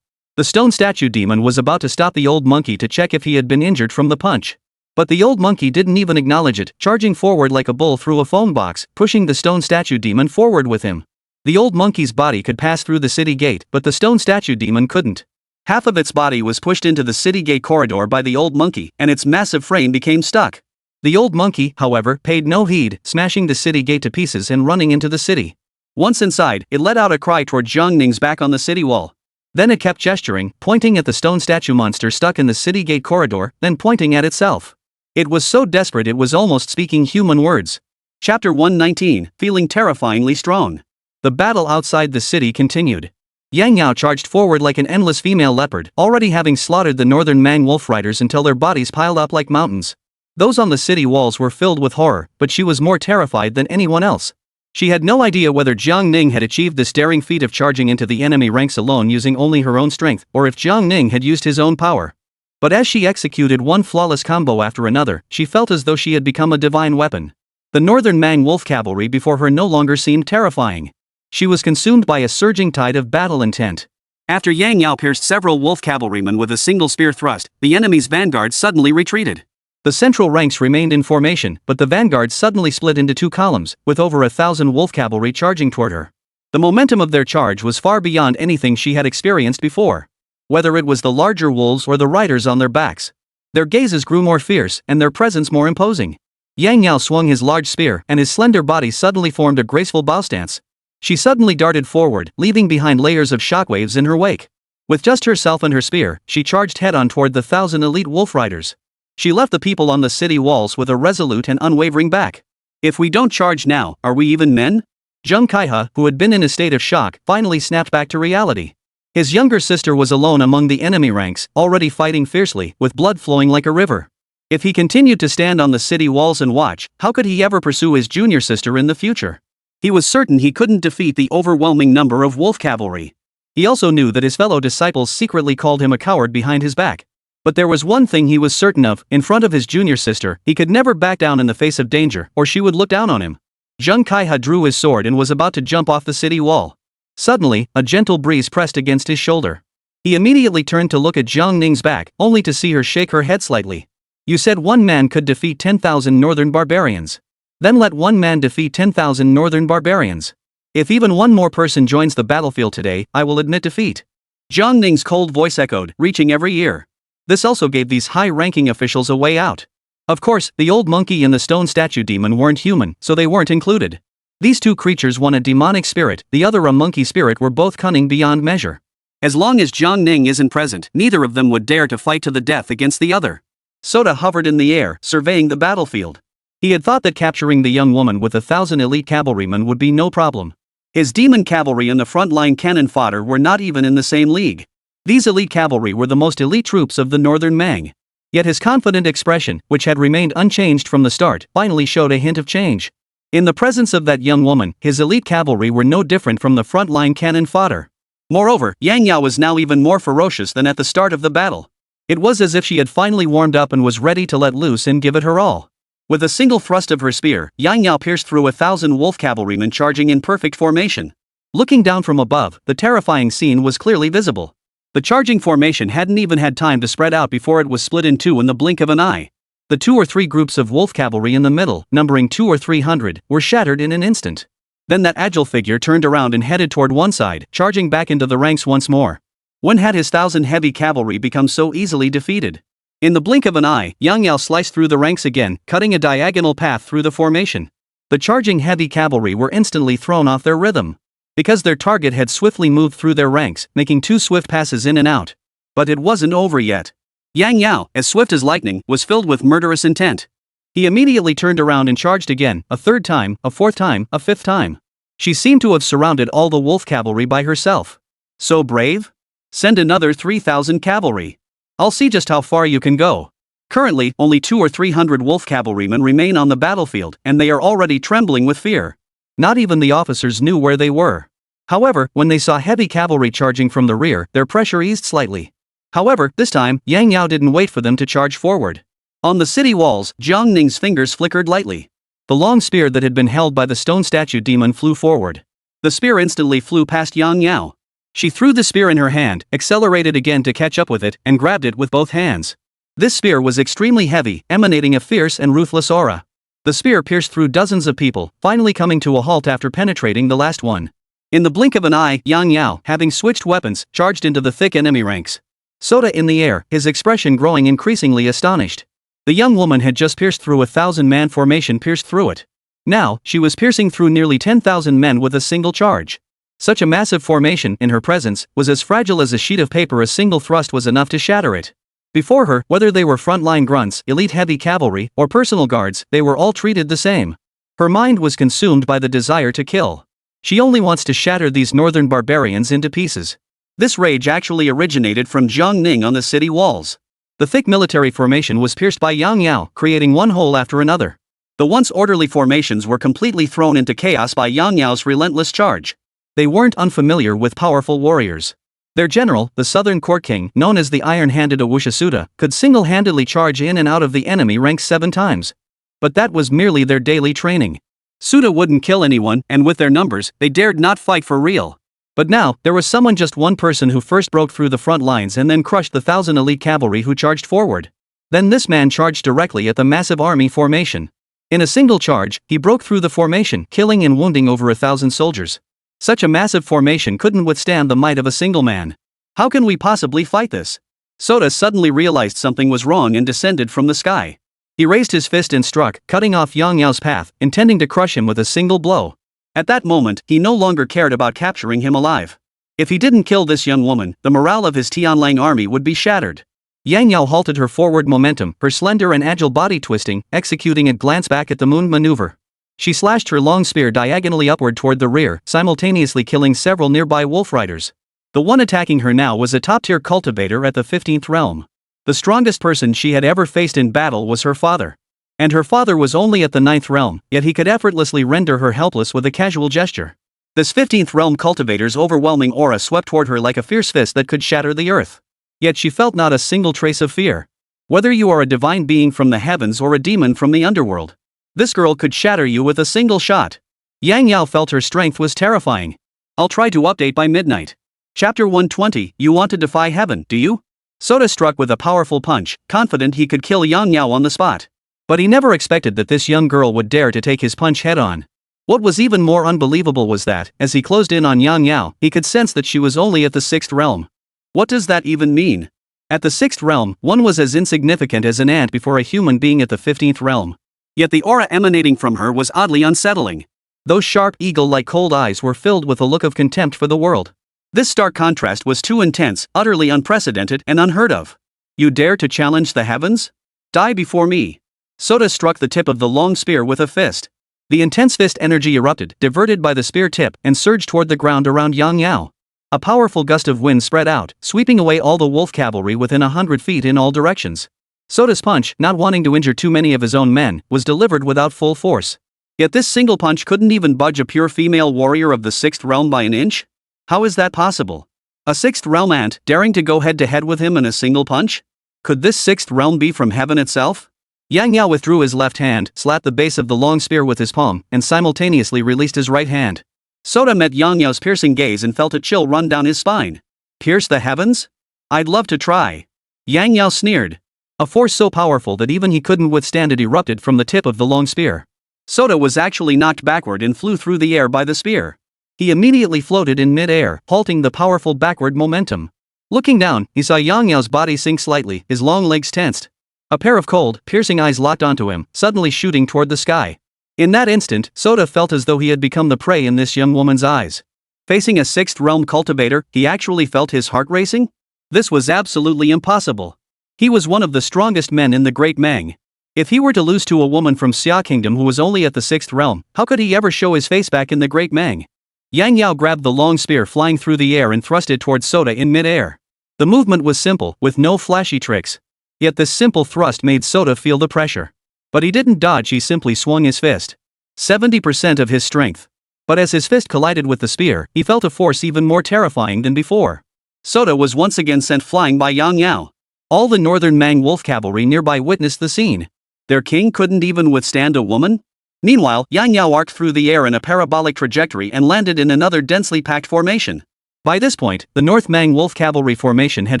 A: The stone statue demon was about to stop the old monkey to check if he had been injured from the punch. But the old monkey didn't even acknowledge it, charging forward like a bull through a phone box, pushing the stone statue demon forward with him. The old monkey's body could pass through the city gate, but the stone statue demon couldn't. Half of its body was pushed into the city gate corridor by the old monkey, and its massive frame became stuck. The old monkey, however, paid no heed, smashing the city gate to pieces and running into the city. Once inside, it let out a cry toward Jiang Ning's back on the city wall. Then it kept gesturing, pointing at the stone statue monster stuck in the city gate corridor, then pointing at itself. It was so desperate it was almost speaking human words. Chapter 119, Feeling Terrifyingly Strong. The battle outside the city continued. Yang Yao charged forward like an endless female leopard, already having slaughtered the northern Mang wolf riders until their bodies piled up like mountains. Those on the city walls were filled with horror, but she was more terrified than anyone else. She had no idea whether Jiang Ning had achieved this daring feat of charging into the enemy ranks alone using only her own strength, or if Jiang Ning had used his own power. But as she executed one flawless combo after another, she felt as though she had become a divine weapon. The northern Mang wolf cavalry before her no longer seemed terrifying. She was consumed by a surging tide of battle intent. After Yang Yao pierced several wolf cavalrymen with a single spear thrust, the enemy's vanguard suddenly retreated. The central ranks remained in formation, but the vanguard suddenly split into two columns, with over 1,000 wolf cavalry charging toward her. The momentum of their charge was far beyond anything she had experienced before. Whether it was the larger wolves or the riders on their backs. Their gazes grew more fierce, and their presence more imposing. Yang Yao swung his large spear, and his slender body suddenly formed a graceful bow stance. She suddenly darted forward, leaving behind layers of shockwaves in her wake. With just herself and her spear, she charged head-on toward the 1,000 elite wolf riders. She left the people on the city walls with a resolute and unwavering back. If we don't charge now, are we even men? Zheng Kaihe, who had been in a state of shock, finally snapped back to reality. His younger sister was alone among the enemy ranks, already fighting fiercely, with blood flowing like a river. If he continued to stand on the city walls and watch, how could he ever pursue his junior sister in the future? He was certain he couldn't defeat the overwhelming number of wolf cavalry. He also knew that his fellow disciples secretly called him a coward behind his back. But there was one thing he was certain of, in front of his junior sister, he could never back down in the face of danger, or she would look down on him. Zheng Kaihe drew his sword and was about to jump off the city wall. Suddenly, a gentle breeze pressed against his shoulder. He immediately turned to look at Jiang Ning's back, only to see her shake her head slightly. You said one man could defeat 10,000 northern barbarians. Then let one man defeat 10,000 northern barbarians. If even one more person joins the battlefield today, I will admit defeat. Jiang Ning's cold voice echoed, reaching every ear. This also gave these high-ranking officials a way out. Of course, the old monkey and the stone statue demon weren't human, so they weren't included. These two creatures, one a demonic spirit, the other a monkey spirit, were both cunning beyond measure. As long as Jiang Ning isn't present, neither of them would dare to fight to the death against the other. Sota hovered in the air, surveying the battlefield. He had thought that capturing the young woman with 1,000 elite cavalrymen would be no problem. His demon cavalry and the front-line cannon fodder were not even in the same league. These elite cavalry were the most elite troops of the northern Mang. Yet his confident expression, which had remained unchanged from the start, finally showed a hint of change. In the presence of that young woman, his elite cavalry were no different from the front-line cannon fodder. Moreover, Yang Yao was now even more ferocious than at the start of the battle. It was as if she had finally warmed up and was ready to let loose and give it her all. With a single thrust of her spear, Yang Yao pierced through 1,000 wolf cavalrymen charging in perfect formation. Looking down from above, the terrifying scene was clearly visible. The charging formation hadn't even had time to spread out before it was split in two in the blink of an eye. The 2 or 3 groups of wolf cavalry in the middle, numbering 200 or 300, were shattered in an instant. Then that agile figure turned around and headed toward one side, charging back into the ranks once more. When had his 1,000 heavy cavalry become so easily defeated? In the blink of an eye, Yang Yao sliced through the ranks again, cutting a diagonal path through the formation. The charging heavy cavalry were instantly thrown off their rhythm. Because their target had swiftly moved through their ranks, making 2 swift passes in and out. But it wasn't over yet. Yang Yao, as swift as lightning, was filled with murderous intent. He immediately turned around and charged again, a third time, a fourth time, a fifth time. She seemed to have surrounded all the wolf cavalry by herself. So brave? Send another 3,000 cavalry. I'll see just how far you can go. Currently, only 200 or 300 wolf cavalrymen remain on the battlefield, and they are already trembling with fear. Not even the officers knew where they were. However, when they saw heavy cavalry charging from the rear, their pressure eased slightly. However, this time, Yang Yao didn't wait for them to charge forward. On the city walls, Jiang Ning's fingers flickered lightly. The long spear that had been held by the stone statue demon flew forward. The spear instantly flew past Yang Yao. She threw the spear in her hand, accelerated again to catch up with it, and grabbed it with both hands. This spear was extremely heavy, emanating a fierce and ruthless aura. The spear pierced through dozens of people, finally coming to a halt after penetrating the last one. In the blink of an eye, Yang Yao, having switched weapons, charged into the thick enemy ranks. Sota in the air, his expression growing increasingly astonished. The young woman had just pierced through 1,000-man formation pierced through it. Now, she was piercing through nearly 10,000 men with a single charge. Such a massive formation, in her presence, was as fragile as a sheet of paper. A single thrust was enough to shatter it. Before her, whether they were frontline grunts, elite heavy cavalry, or personal guards, they were all treated the same. Her mind was consumed by the desire to kill. She only wants to shatter these northern barbarians into pieces. This rage actually originated from Jiang Ning on the city walls. The thick military formation was pierced by Yang Yao, creating one hole after another. The once orderly formations were completely thrown into chaos by Yang Yao's relentless charge. They weren't unfamiliar with powerful warriors. Their general, the southern court king, known as the iron-handed Awusha Suda, could single-handedly charge in and out of the enemy ranks 7 times. But that was merely their daily training. Suda wouldn't kill anyone, and with their numbers, they dared not fight for real. But now, there was just one person who first broke through the front lines and then crushed the 1,000 elite cavalry who charged forward. Then this man charged directly at the massive army formation. In a single charge, he broke through the formation, killing and wounding over 1,000 soldiers. Such a massive formation couldn't withstand the might of a single man. How can we possibly fight this? Sota suddenly realized something was wrong and descended from the sky. He raised his fist and struck, cutting off Yang Yao's path, intending to crush him with a single blow. At that moment, he no longer cared about capturing him alive. If he didn't kill this young woman, the morale of his Tianlang army would be shattered. Yang Yao halted her forward momentum, her slender and agile body twisting, executing a glance back at the moon maneuver. She slashed her long spear diagonally upward toward the rear, simultaneously killing several nearby wolf riders. The one attacking her now was a top-tier cultivator at the 15th realm. The strongest person she had ever faced in battle was her father. And her father was only at the 9th realm, yet he could effortlessly render her helpless with a casual gesture. This 15th realm cultivator's overwhelming aura swept toward her like a fierce fist that could shatter the earth. Yet she felt not a single trace of fear. Whether you are a divine being from the heavens or a demon from the underworld, this girl could shatter you with a single shot. Yang Yao felt her strength was terrifying. I'll try to update by midnight. Chapter 120, You want to defy heaven, do you? Sota struck with a powerful punch, confident he could kill Yang Yao on the spot. But he never expected that this young girl would dare to take his punch head-on. What was even more unbelievable was that, as he closed in on Yang Yao, he could sense that she was only at the 6th realm. What does that even mean? At the 6th realm, one was as insignificant as an ant before a human being at the 15th realm. Yet the aura emanating from her was oddly unsettling. Those sharp, eagle-like cold eyes were filled with a look of contempt for the world. This stark contrast was too intense, utterly unprecedented and unheard of. You dare to challenge the heavens? Die before me. Sota struck the tip of the long spear with a fist. The intense fist energy erupted, diverted by the spear tip, and surged toward the ground around Yang Yao. A powerful gust of wind spread out, sweeping away all the wolf cavalry within 100 feet in all directions. Sota's punch, not wanting to injure too many of his own men, was delivered without full force. Yet this single punch couldn't even budge a pure female warrior of the 6th realm by an inch? How is that possible? A 6th realm ant daring to go head-to-head with him in a single punch? Could this 6th realm be from heaven itself? Yang Yao withdrew his left hand, slapped the base of the long spear with his palm, and simultaneously released his right hand. Sota met Yang Yao's piercing gaze and felt a chill run down his spine. Pierce the heavens? I'd love to try. Yang Yao sneered. A force so powerful that even he couldn't withstand it erupted from the tip of the long spear. Sota was actually knocked backward and flew through the air by the spear. He immediately floated in mid-air, halting the powerful backward momentum. Looking down, he saw Yang Yao's body sink slightly, his long legs tensed. A pair of cold, piercing eyes locked onto him, suddenly shooting toward the sky. In that instant, Sota felt as though he had become the prey in this young woman's eyes. Facing a 6th realm cultivator, he actually felt his heart racing? This was absolutely impossible. He was one of the strongest men in the Great Mang. If he were to lose to a woman from Xia Kingdom who was only at the 6th realm, how could he ever show his face back in the Great Mang? Yang Yao grabbed the long spear flying through the air and thrust it towards Sota in mid-air. The movement was simple, with no flashy tricks. Yet this simple thrust made Sota feel the pressure. But he didn't dodge, he simply swung his fist. 70% of his strength. But as his fist collided with the spear, he felt a force even more terrifying than before. Sota was once again sent flying by Yang Yao. All the northern Mang wolf cavalry nearby witnessed the scene. Their king couldn't even withstand a woman? Meanwhile, Yang Yao arced through the air in a parabolic trajectory and landed in another densely packed formation. By this point, the North Mang wolf cavalry formation had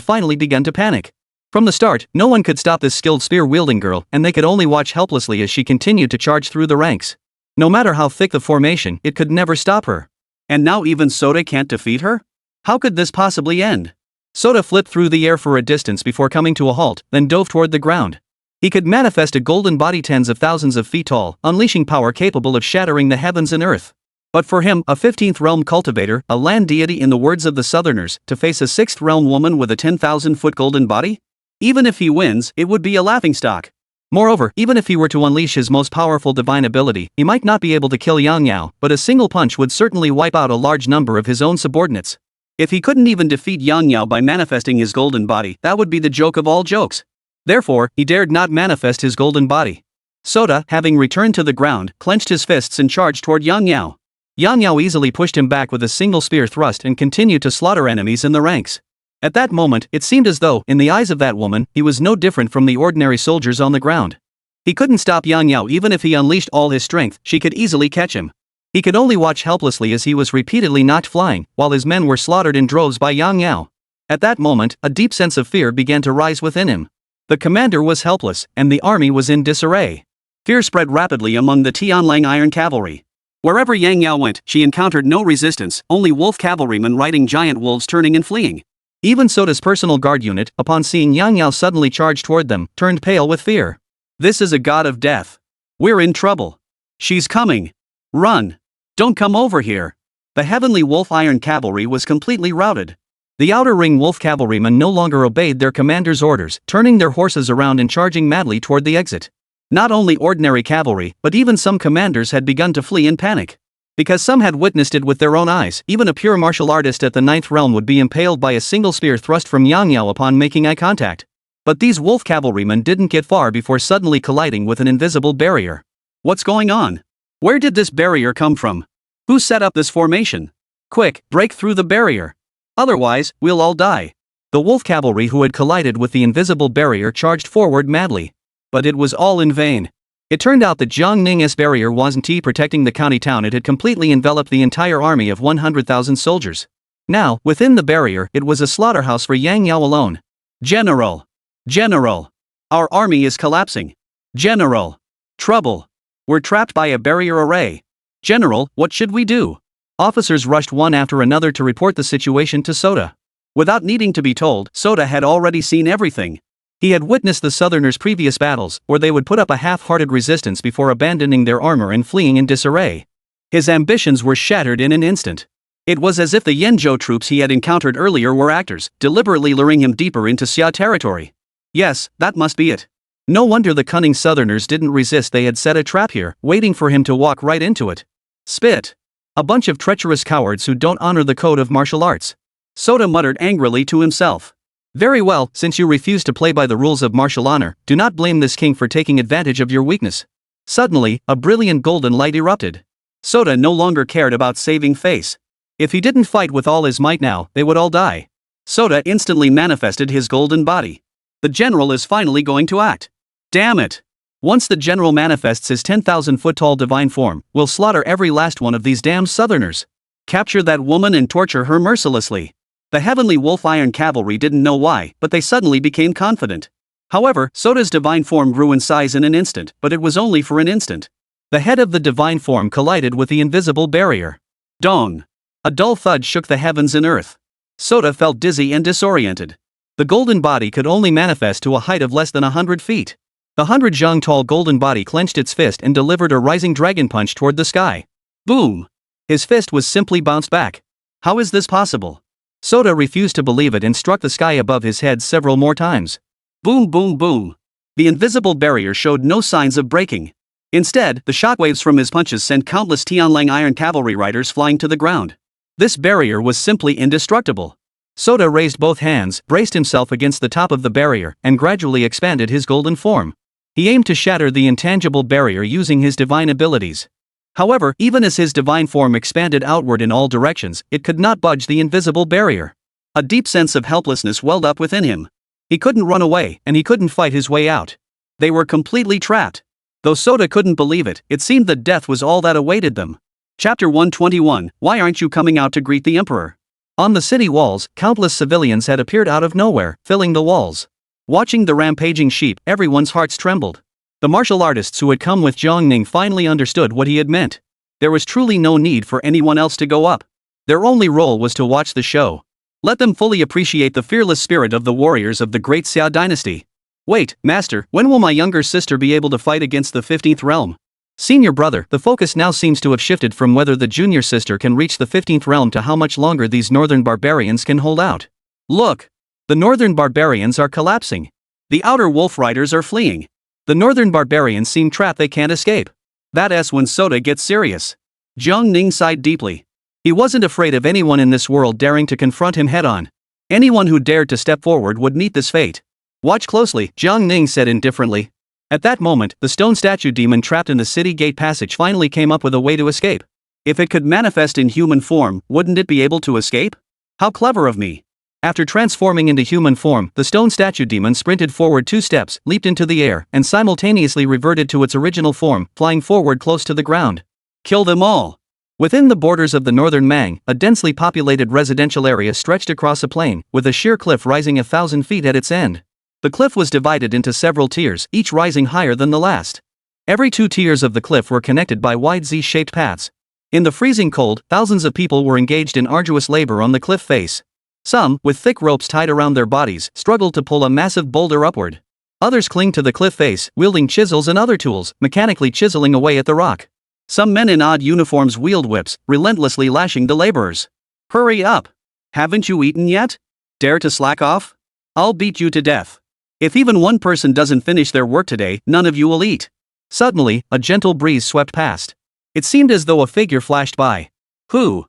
A: finally begun to panic. From the start, no one could stop this skilled spear-wielding girl, and they could only watch helplessly as she continued to charge through the ranks. No matter how thick the formation, it could never stop her. And now even Sota can't defeat her? How could this possibly end? Sota flipped through the air for a distance before coming to a halt, then dove toward the ground. He could manifest a golden body tens of thousands of feet tall, unleashing power capable of shattering the heavens and earth. But for him, a 15th realm cultivator, a land deity in the words of the Southerners, to face a 6th realm woman with a 10,000-foot golden body? Even if he wins, it would be a laughingstock. Moreover, even if he were to unleash his most powerful divine ability, he might not be able to kill Yang Yao, but a single punch would certainly wipe out a large number of his own subordinates. If he couldn't even defeat Yang Yao by manifesting his golden body, that would be the joke of all jokes. Therefore, he dared not manifest his golden body. Sota, having returned to the ground, clenched his fists and charged toward Yang Yao. Yang Yao easily pushed him back with a single spear thrust and continued to slaughter enemies in the ranks. At that moment, it seemed as though, in the eyes of that woman, he was no different from the ordinary soldiers on the ground. He couldn't stop Yang Yao even if he unleashed all his strength, she could easily catch him. He could only watch helplessly as he was repeatedly knocked flying, while his men were slaughtered in droves by Yang Yao. At that moment, a deep sense of fear began to rise within him. The commander was helpless, and the army was in disarray. Fear spread rapidly among the Tianlang Iron Cavalry. Wherever Yang Yao went, she encountered no resistance, only wolf cavalrymen riding giant wolves turning and fleeing. Even Sota's personal guard unit, upon seeing Yang Yao suddenly charge toward them, turned pale with fear. This is a god of death. We're in trouble. She's coming. Run. Don't come over here. The heavenly wolf iron cavalry was completely routed. The outer ring wolf cavalrymen no longer obeyed their commander's orders, turning their horses around and charging madly toward the exit. Not only ordinary cavalry, but even some commanders had begun to flee in panic. Because some had witnessed it with their own eyes, even a pure martial artist at the 9th realm would be impaled by a single spear thrust from Yang Yao upon making eye contact. But these wolf cavalrymen didn't get far before suddenly colliding with an invisible barrier. What's going on? Where did this barrier come from? Who set up this formation? Quick, break through the barrier. Otherwise, we'll all die. The wolf cavalry who had collided with the invisible barrier charged forward madly. But it was all in vain. It turned out that Jiang Ning's barrier wasn't protecting the county town, it had completely enveloped the entire army of 100,000 soldiers. Now, within the barrier, it was a slaughterhouse for Yang Yao alone. General! General! Our army is collapsing. General! Trouble! We're trapped by a barrier array. General, what should we do? Officers rushed one after another to report the situation to Sota. Without needing to be told, Sota had already seen everything. He had witnessed the Southerners' previous battles, where they would put up a half-hearted resistance before abandoning their armor and fleeing in disarray. His ambitions were shattered in an instant. It was as if the Yenzhou troops he had encountered earlier were actors, deliberately luring him deeper into Xia territory. Yes, that must be it. No wonder the cunning Southerners didn't resist, they had set a trap here, waiting for him to walk right into it. Spit! A bunch of treacherous cowards who don't honor the code of martial arts. Sota muttered angrily to himself. Very well, since you refuse to play by the rules of martial honor, do not blame this king for taking advantage of your weakness. Suddenly, a brilliant golden light erupted. Sota no longer cared about saving face. If he didn't fight with all his might now, they would all die. Sota instantly manifested his golden body. The general is finally going to act. Damn it! Once the general manifests his 10,000-foot-tall divine form, we'll slaughter every last one of these damn Southerners. Capture that woman and torture her mercilessly. The heavenly wolf iron cavalry didn't know why, but they suddenly became confident. However, Sota's divine form grew in size in an instant, but it was only for an instant. The head of the divine form collided with the invisible barrier. Dong! A dull thud shook the heavens and earth. Sota felt dizzy and disoriented. The golden body could only manifest to a height of less than 100 feet. The 100-zhang-tall golden body clenched its fist and delivered a rising dragon punch toward the sky. Boom! His fist was simply bounced back. How is this possible? Sota refused to believe it and struck the sky above his head several more times. Boom, boom, boom. The invisible barrier showed no signs of breaking. Instead, the shockwaves from his punches sent countless Tianlang iron cavalry riders flying to the ground. This barrier was simply indestructible. Sota raised both hands, braced himself against the top of the barrier, and gradually expanded his golden form. He aimed to shatter the intangible barrier using his divine abilities. However, even as his divine form expanded outward in all directions, it could not budge the invisible barrier. A deep sense of helplessness welled up within him. He couldn't run away, and he couldn't fight his way out. They were completely trapped. Though Sota couldn't believe it, it seemed that death was all that awaited them. Chapter 121, Why aren't you coming out to greet the Emperor? On the city walls, countless civilians had appeared out of nowhere, filling the walls. Watching the rampaging sheep, everyone's hearts trembled. The martial artists who had come with Jiang Ning finally understood what he had meant. There was truly no need for anyone else to go up. Their only role was to watch the show. Let them fully appreciate the fearless spirit of the warriors of the great Xia dynasty. Wait, master, when will my younger sister be able to fight against the 15th realm? Senior brother, the focus now seems to have shifted from whether the junior sister can reach the 15th realm to how much longer these northern barbarians can hold out. Look! The northern barbarians are collapsing. The outer wolf riders are fleeing. The northern barbarians seem trapped, they can't escape. That's when Sota gets serious. Jiang Ning sighed deeply. He wasn't afraid of anyone in this world daring to confront him head-on. Anyone who dared to step forward would meet this fate. Watch closely, Jiang Ning said indifferently. At that moment, the stone statue demon trapped in the city gate passage finally came up with a way to escape. If it could manifest in human form, wouldn't it be able to escape? How clever of me. After transforming into human form, the stone statue demon sprinted forward 2 steps, leaped into the air, and simultaneously reverted to its original form, flying forward close to the ground. Kill them all! Within the borders of the northern Mang, a densely populated residential area stretched across a plain, with a sheer cliff rising 1,000 feet at its end. The cliff was divided into several tiers, each rising higher than the last. Every 2 tiers of the cliff were connected by wide Z-shaped paths. In the freezing cold, thousands of people were engaged in arduous labor on the cliff face. Some, with thick ropes tied around their bodies, struggled to pull a massive boulder upward. Others clung to the cliff face, wielding chisels and other tools, mechanically chiseling away at the rock. Some men in odd uniforms wielded whips, relentlessly lashing the laborers. Hurry up! Haven't you eaten yet? Dare to slack off? I'll beat you to death. If even one person doesn't finish their work today, none of you will eat. Suddenly, a gentle breeze swept past. It seemed as though a figure flashed by. Who?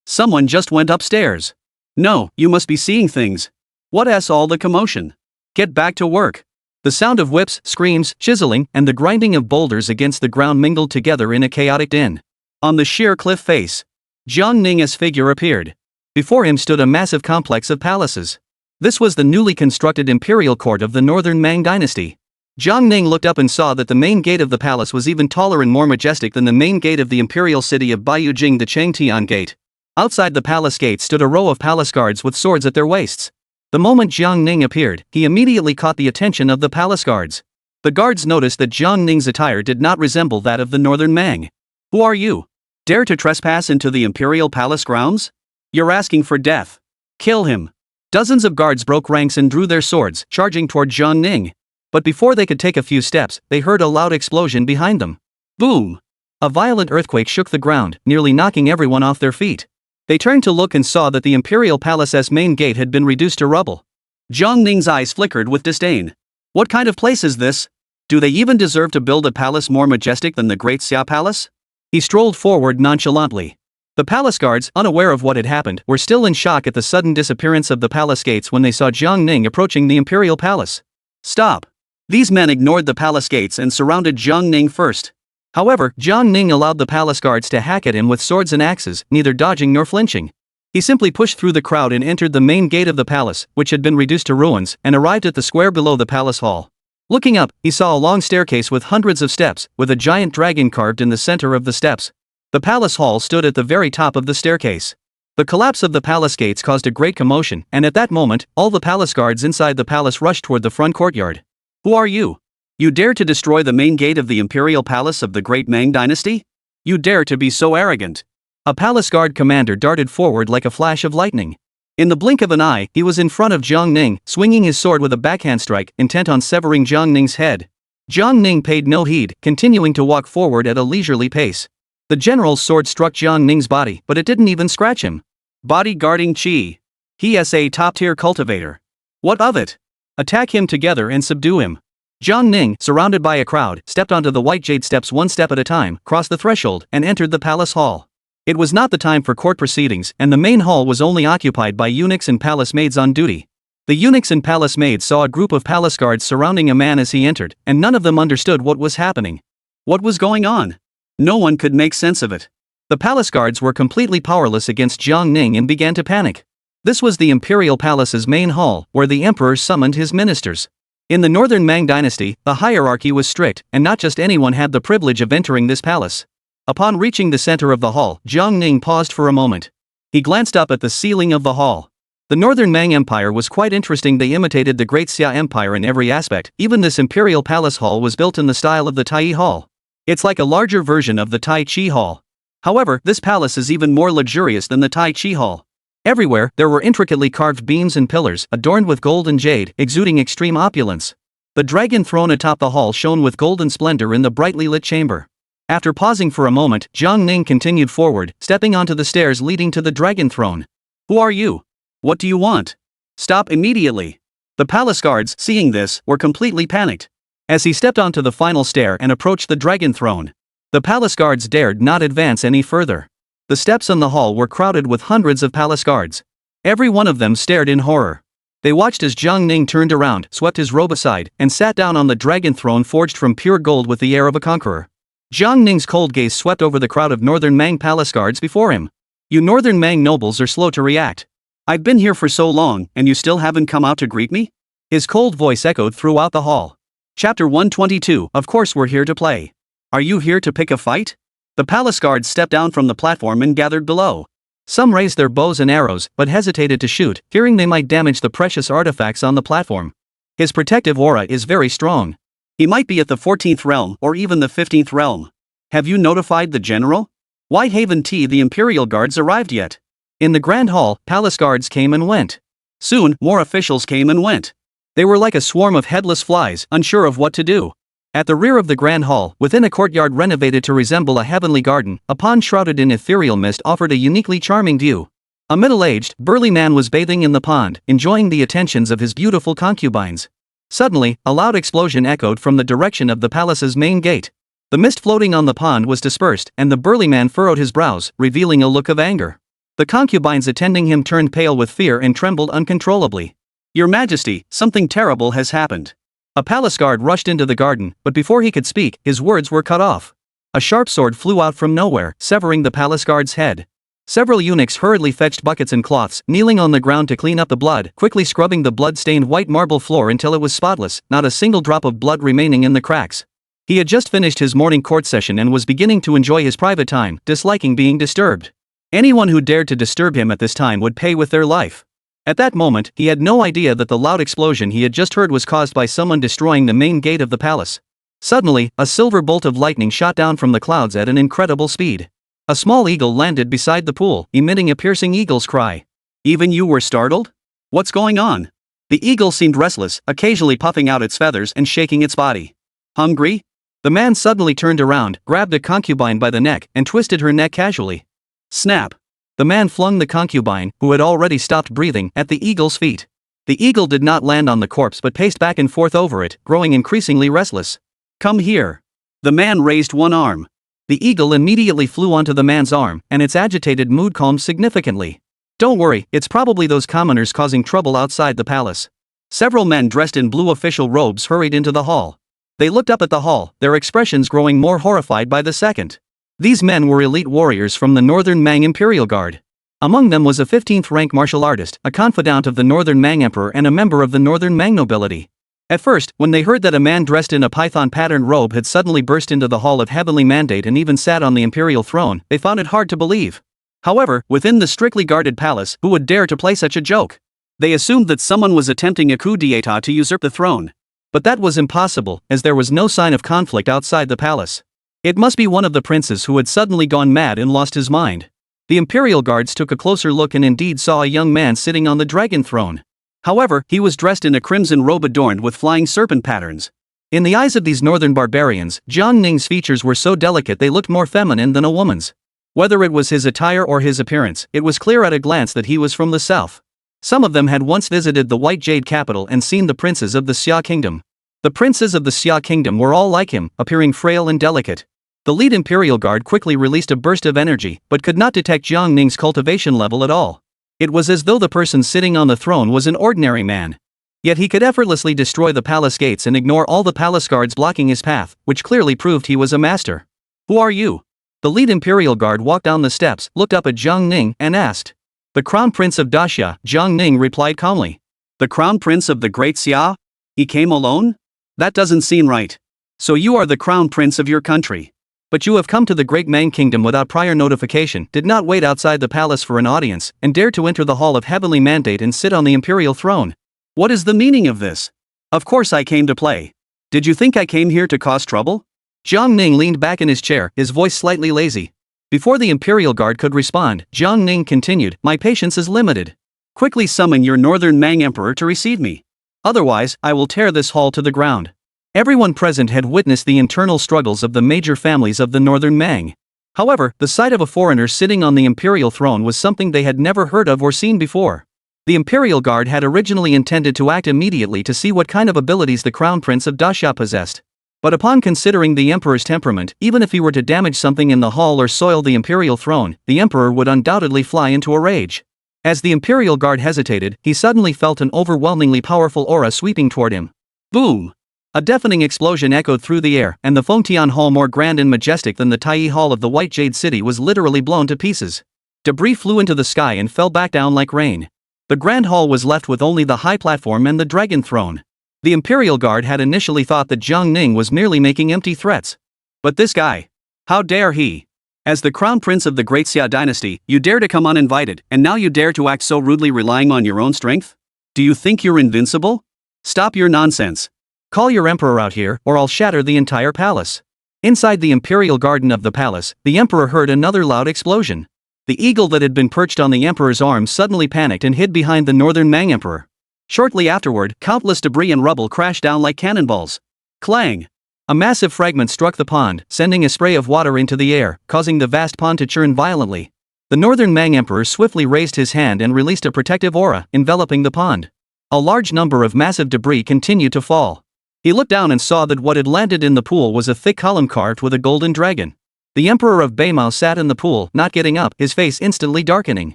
A: Someone just went upstairs. No, you must be seeing things. What's all the commotion? Get back to work. The sound of whips, screams, chiseling, and the grinding of boulders against the ground mingled together in a chaotic din. On the sheer cliff face, Jiang Ning's figure appeared. Before him stood a massive complex of palaces. This was the newly constructed imperial court of the northern Mang dynasty. Jiang Ning looked up and saw that the main gate of the palace was even taller and more majestic than the main gate of the imperial city of Baiyujing, the Changtian Gate. Outside the palace gate stood a row of palace guards with swords at their waists. The moment Jiang Ning appeared, he immediately caught the attention of the palace guards. The guards noticed that Jiang Ning's attire did not resemble that of the northern Mang. Who are you? Dare to trespass into the imperial palace grounds? You're asking for death. Kill him. Dozens of guards broke ranks and drew their swords, charging toward Jiang Ning. But before they could take a few steps, they heard a loud explosion behind them. Boom! A violent earthquake shook the ground, nearly knocking everyone off their feet. They turned to look and saw that the imperial palace's main gate had been reduced to rubble. Jiang Ning's eyes flickered with disdain. What kind of place is this? Do they even deserve to build a palace more majestic than the Great Xia Palace? He strolled forward nonchalantly. The palace guards, unaware of what had happened, were still in shock at the sudden disappearance of the palace gates when they saw Jiang Ning approaching the imperial palace. Stop! These men ignored the palace gates and surrounded Jiang Ning first. However, Jiang Ning allowed the palace guards to hack at him with swords and axes, neither dodging nor flinching. He simply pushed through the crowd and entered the main gate of the palace, which had been reduced to ruins, and arrived at the square below the palace hall. Looking up, he saw a long staircase with hundreds of steps, with a giant dragon carved in the center of the steps. The palace hall stood at the very top of the staircase. The collapse of the palace gates caused a great commotion, and at that moment, all the palace guards inside the palace rushed toward the front courtyard. Who are you? You dare to destroy the main gate of the imperial palace of the great Mang dynasty? You dare to be so arrogant? A palace guard commander darted forward like a flash of lightning. In the blink of an eye, he was in front of Jiang Ning, swinging his sword with a backhand strike, intent on severing Jiang Ning's head. Jiang Ning paid no heed, continuing to walk forward at a leisurely pace. The general's sword struck Jiang Ning's body, but it didn't even scratch him. Bodyguarding Chi. He is a top-tier cultivator. What of it? Attack him together and subdue him. Jiang Ning, surrounded by a crowd, stepped onto the white jade steps one step at a time, crossed the threshold, and entered the palace hall. It was not the time for court proceedings, and the main hall was only occupied by eunuchs and palace maids on duty. The eunuchs and palace maids saw a group of palace guards surrounding a man as he entered, and none of them understood what was happening. What was going on? No one could make sense of it. The palace guards were completely powerless against Jiang Ning and began to panic. This was the imperial palace's main hall, where the emperor summoned his ministers. In the northern Mang dynasty, the hierarchy was strict, and not just anyone had the privilege of entering this palace. Upon reaching the center of the hall, Jiang Ning paused for a moment. He glanced up at the ceiling of the hall. The northern Mang Empire was quite interesting. They imitated the Great Xia Empire in every aspect. Even this imperial palace hall was built in the style of the Tai Hall. It's like a larger version of the Tai Chi Hall. However, this palace is even more luxurious than the Tai Chi Hall. Everywhere, there were intricately carved beams and pillars, adorned with gold and jade, exuding extreme opulence. The dragon throne atop the hall shone with golden splendor in the brightly lit chamber. After pausing for a moment, Jiang Ning continued forward, stepping onto the stairs leading to the dragon throne. Who are you? What do you want? Stop immediately. The palace guards, seeing this, were completely panicked. As he stepped onto the final stair and approached the dragon throne, the palace guards dared not advance any further. The steps in the hall were crowded with hundreds of palace guards. Every one of them stared in horror. They watched as Jiang Ning turned around, swept his robe aside, and sat down on the dragon throne forged from pure gold with the air of a conqueror. Jiang Ning's cold gaze swept over the crowd of northern Mang palace guards before him. You northern Mang nobles are slow to react. I've been here for so long, and you still haven't come out to greet me? His cold voice echoed throughout the hall. Chapter 122. Of course we're here to play. Are you here to pick a fight? The palace guards stepped down from the platform and gathered below. Some raised their bows and arrows, but hesitated to shoot, fearing they might damage the precious artifacts on the platform. His protective aura is very strong. He might be at the 14th realm or even the 15th realm. Have you notified the general? Whitehaven T. The Imperial Guards arrived yet? In the Grand Hall, palace guards came and went. Soon, more officials came and went. They were like a swarm of headless flies, unsure of what to do. At the rear of the Grand Hall, within a courtyard renovated to resemble a heavenly garden, a pond shrouded in ethereal mist offered a uniquely charming view. A middle-aged, burly man was bathing in the pond, enjoying the attentions of his beautiful concubines. Suddenly, a loud explosion echoed from the direction of the palace's main gate. The mist floating on the pond was dispersed, and the burly man furrowed his brows, revealing a look of anger. The concubines attending him turned pale with fear and trembled uncontrollably. Your Majesty, something terrible has happened. A palace guard rushed into the garden, but before he could speak, his words were cut off. A sharp sword flew out from nowhere, severing the palace guard's head. Several eunuchs hurriedly fetched buckets and cloths, kneeling on the ground to clean up the blood, quickly scrubbing the blood-stained white marble floor until it was spotless, not a single drop of blood remaining in the cracks. He had just finished his morning court session and was beginning to enjoy his private time, disliking being disturbed. Anyone who dared to disturb him at this time would pay with their life. At that moment, he had no idea that the loud explosion he had just heard was caused by someone destroying the main gate of the palace. Suddenly, a silver bolt of lightning shot down from the clouds at an incredible speed. A small eagle landed beside the pool, emitting a piercing eagle's cry. Even you were startled? What's going on? The eagle seemed restless, occasionally puffing out its feathers and shaking its body. Hungry? The man suddenly turned around, grabbed a concubine by the neck, and twisted her neck casually. Snap! The man flung the concubine, who had already stopped breathing, at the eagle's feet. The eagle did not land on the corpse but paced back and forth over it, growing increasingly restless. Come here. The man raised one arm. The eagle immediately flew onto the man's arm, and its agitated mood calmed significantly. Don't worry, it's probably those commoners causing trouble outside the palace. Several men dressed in blue official robes hurried into the hall. They looked up at the hall, their expressions growing more horrified by the second. These men were elite warriors from the Northern Mang Imperial Guard. Among them was a 15th-rank martial artist, a confidant of the Northern Mang Emperor and a member of the Northern Mang nobility. At first, when they heard that a man dressed in a python-patterned robe had suddenly burst into the Hall of Heavenly Mandate and even sat on the imperial throne, they found it hard to believe. However, within the strictly guarded palace, who would dare to play such a joke? They assumed that someone was attempting a coup d'état to usurp the throne. But that was impossible, as there was no sign of conflict outside the palace. It must be one of the princes who had suddenly gone mad and lost his mind. The imperial guards took a closer look and indeed saw a young man sitting on the dragon throne. However, he was dressed in a crimson robe adorned with flying serpent patterns. In the eyes of these northern barbarians, Jiang Ning's features were so delicate they looked more feminine than a woman's. Whether it was his attire or his appearance, it was clear at a glance that he was from the south. Some of them had once visited the White Jade capital and seen the princes of the Xia kingdom. The princes of the Xia kingdom were all like him, appearing frail and delicate. The lead Imperial Guard quickly released a burst of energy, but could not detect Jiang Ning's cultivation level at all. It was as though the person sitting on the throne was an ordinary man. Yet he could effortlessly destroy the palace gates and ignore all the palace guards blocking his path, which clearly proved he was a master. "Who are you?" The lead Imperial Guard walked down the steps, looked up at Jiang Ning, and asked. "The Crown Prince of Daxia," Jiang Ning replied calmly. "The Crown Prince of the Great Xia? He came alone? That doesn't seem right. So you are the Crown Prince of your country. But you have come to the Great Mang Kingdom without prior notification, did not wait outside the palace for an audience, and dared to enter the Hall of Heavenly Mandate and sit on the Imperial throne. What is the meaning of this? Of course I came to play. Did you think I came here to cause trouble?" Jiang Ning leaned back in his chair, his voice slightly lazy. Before the Imperial Guard could respond, Jiang Ning continued, "My patience is limited. Quickly summon your Northern Mang Emperor to receive me. Otherwise, I will tear this hall to the ground." Everyone present had witnessed the internal struggles of the major families of the Northern Mang. However, the sight of a foreigner sitting on the imperial throne was something they had never heard of or seen before. The Imperial Guard had originally intended to act immediately to see what kind of abilities the Crown Prince of Daxia possessed. But upon considering the Emperor's temperament, even if he were to damage something in the hall or soil the imperial throne, the Emperor would undoubtedly fly into a rage. As the Imperial Guard hesitated, he suddenly felt an overwhelmingly powerful aura sweeping toward him. Boom! A deafening explosion echoed through the air, and the Fengtian Hall, more grand and majestic than the Tai Hall of the White Jade City, was literally blown to pieces. Debris flew into the sky and fell back down like rain. The Grand Hall was left with only the high platform and the Dragon Throne. The Imperial Guard had initially thought that Jiang Ning was merely making empty threats. But this guy? How dare he? As the Crown Prince of the Great Xia Dynasty, you dare to come uninvited, and now you dare to act so rudely relying on your own strength? Do you think you're invincible? Stop your nonsense. Call your emperor out here, or I'll shatter the entire palace. Inside the imperial garden of the palace, the emperor heard another loud explosion. The eagle that had been perched on the emperor's arm suddenly panicked and hid behind the Northern Mang Emperor. Shortly afterward, countless debris and rubble crashed down like cannonballs. Clang! A massive fragment struck the pond, sending a spray of water into the air, causing the vast pond to churn violently. The Northern Mang Emperor swiftly raised his hand and released a protective aura, enveloping the pond. A large number of massive debris continued to fall. He looked down and saw that what had landed in the pool was a thick column carved with a golden dragon. The Emperor of Beimao sat in the pool, not getting up, his face instantly darkening.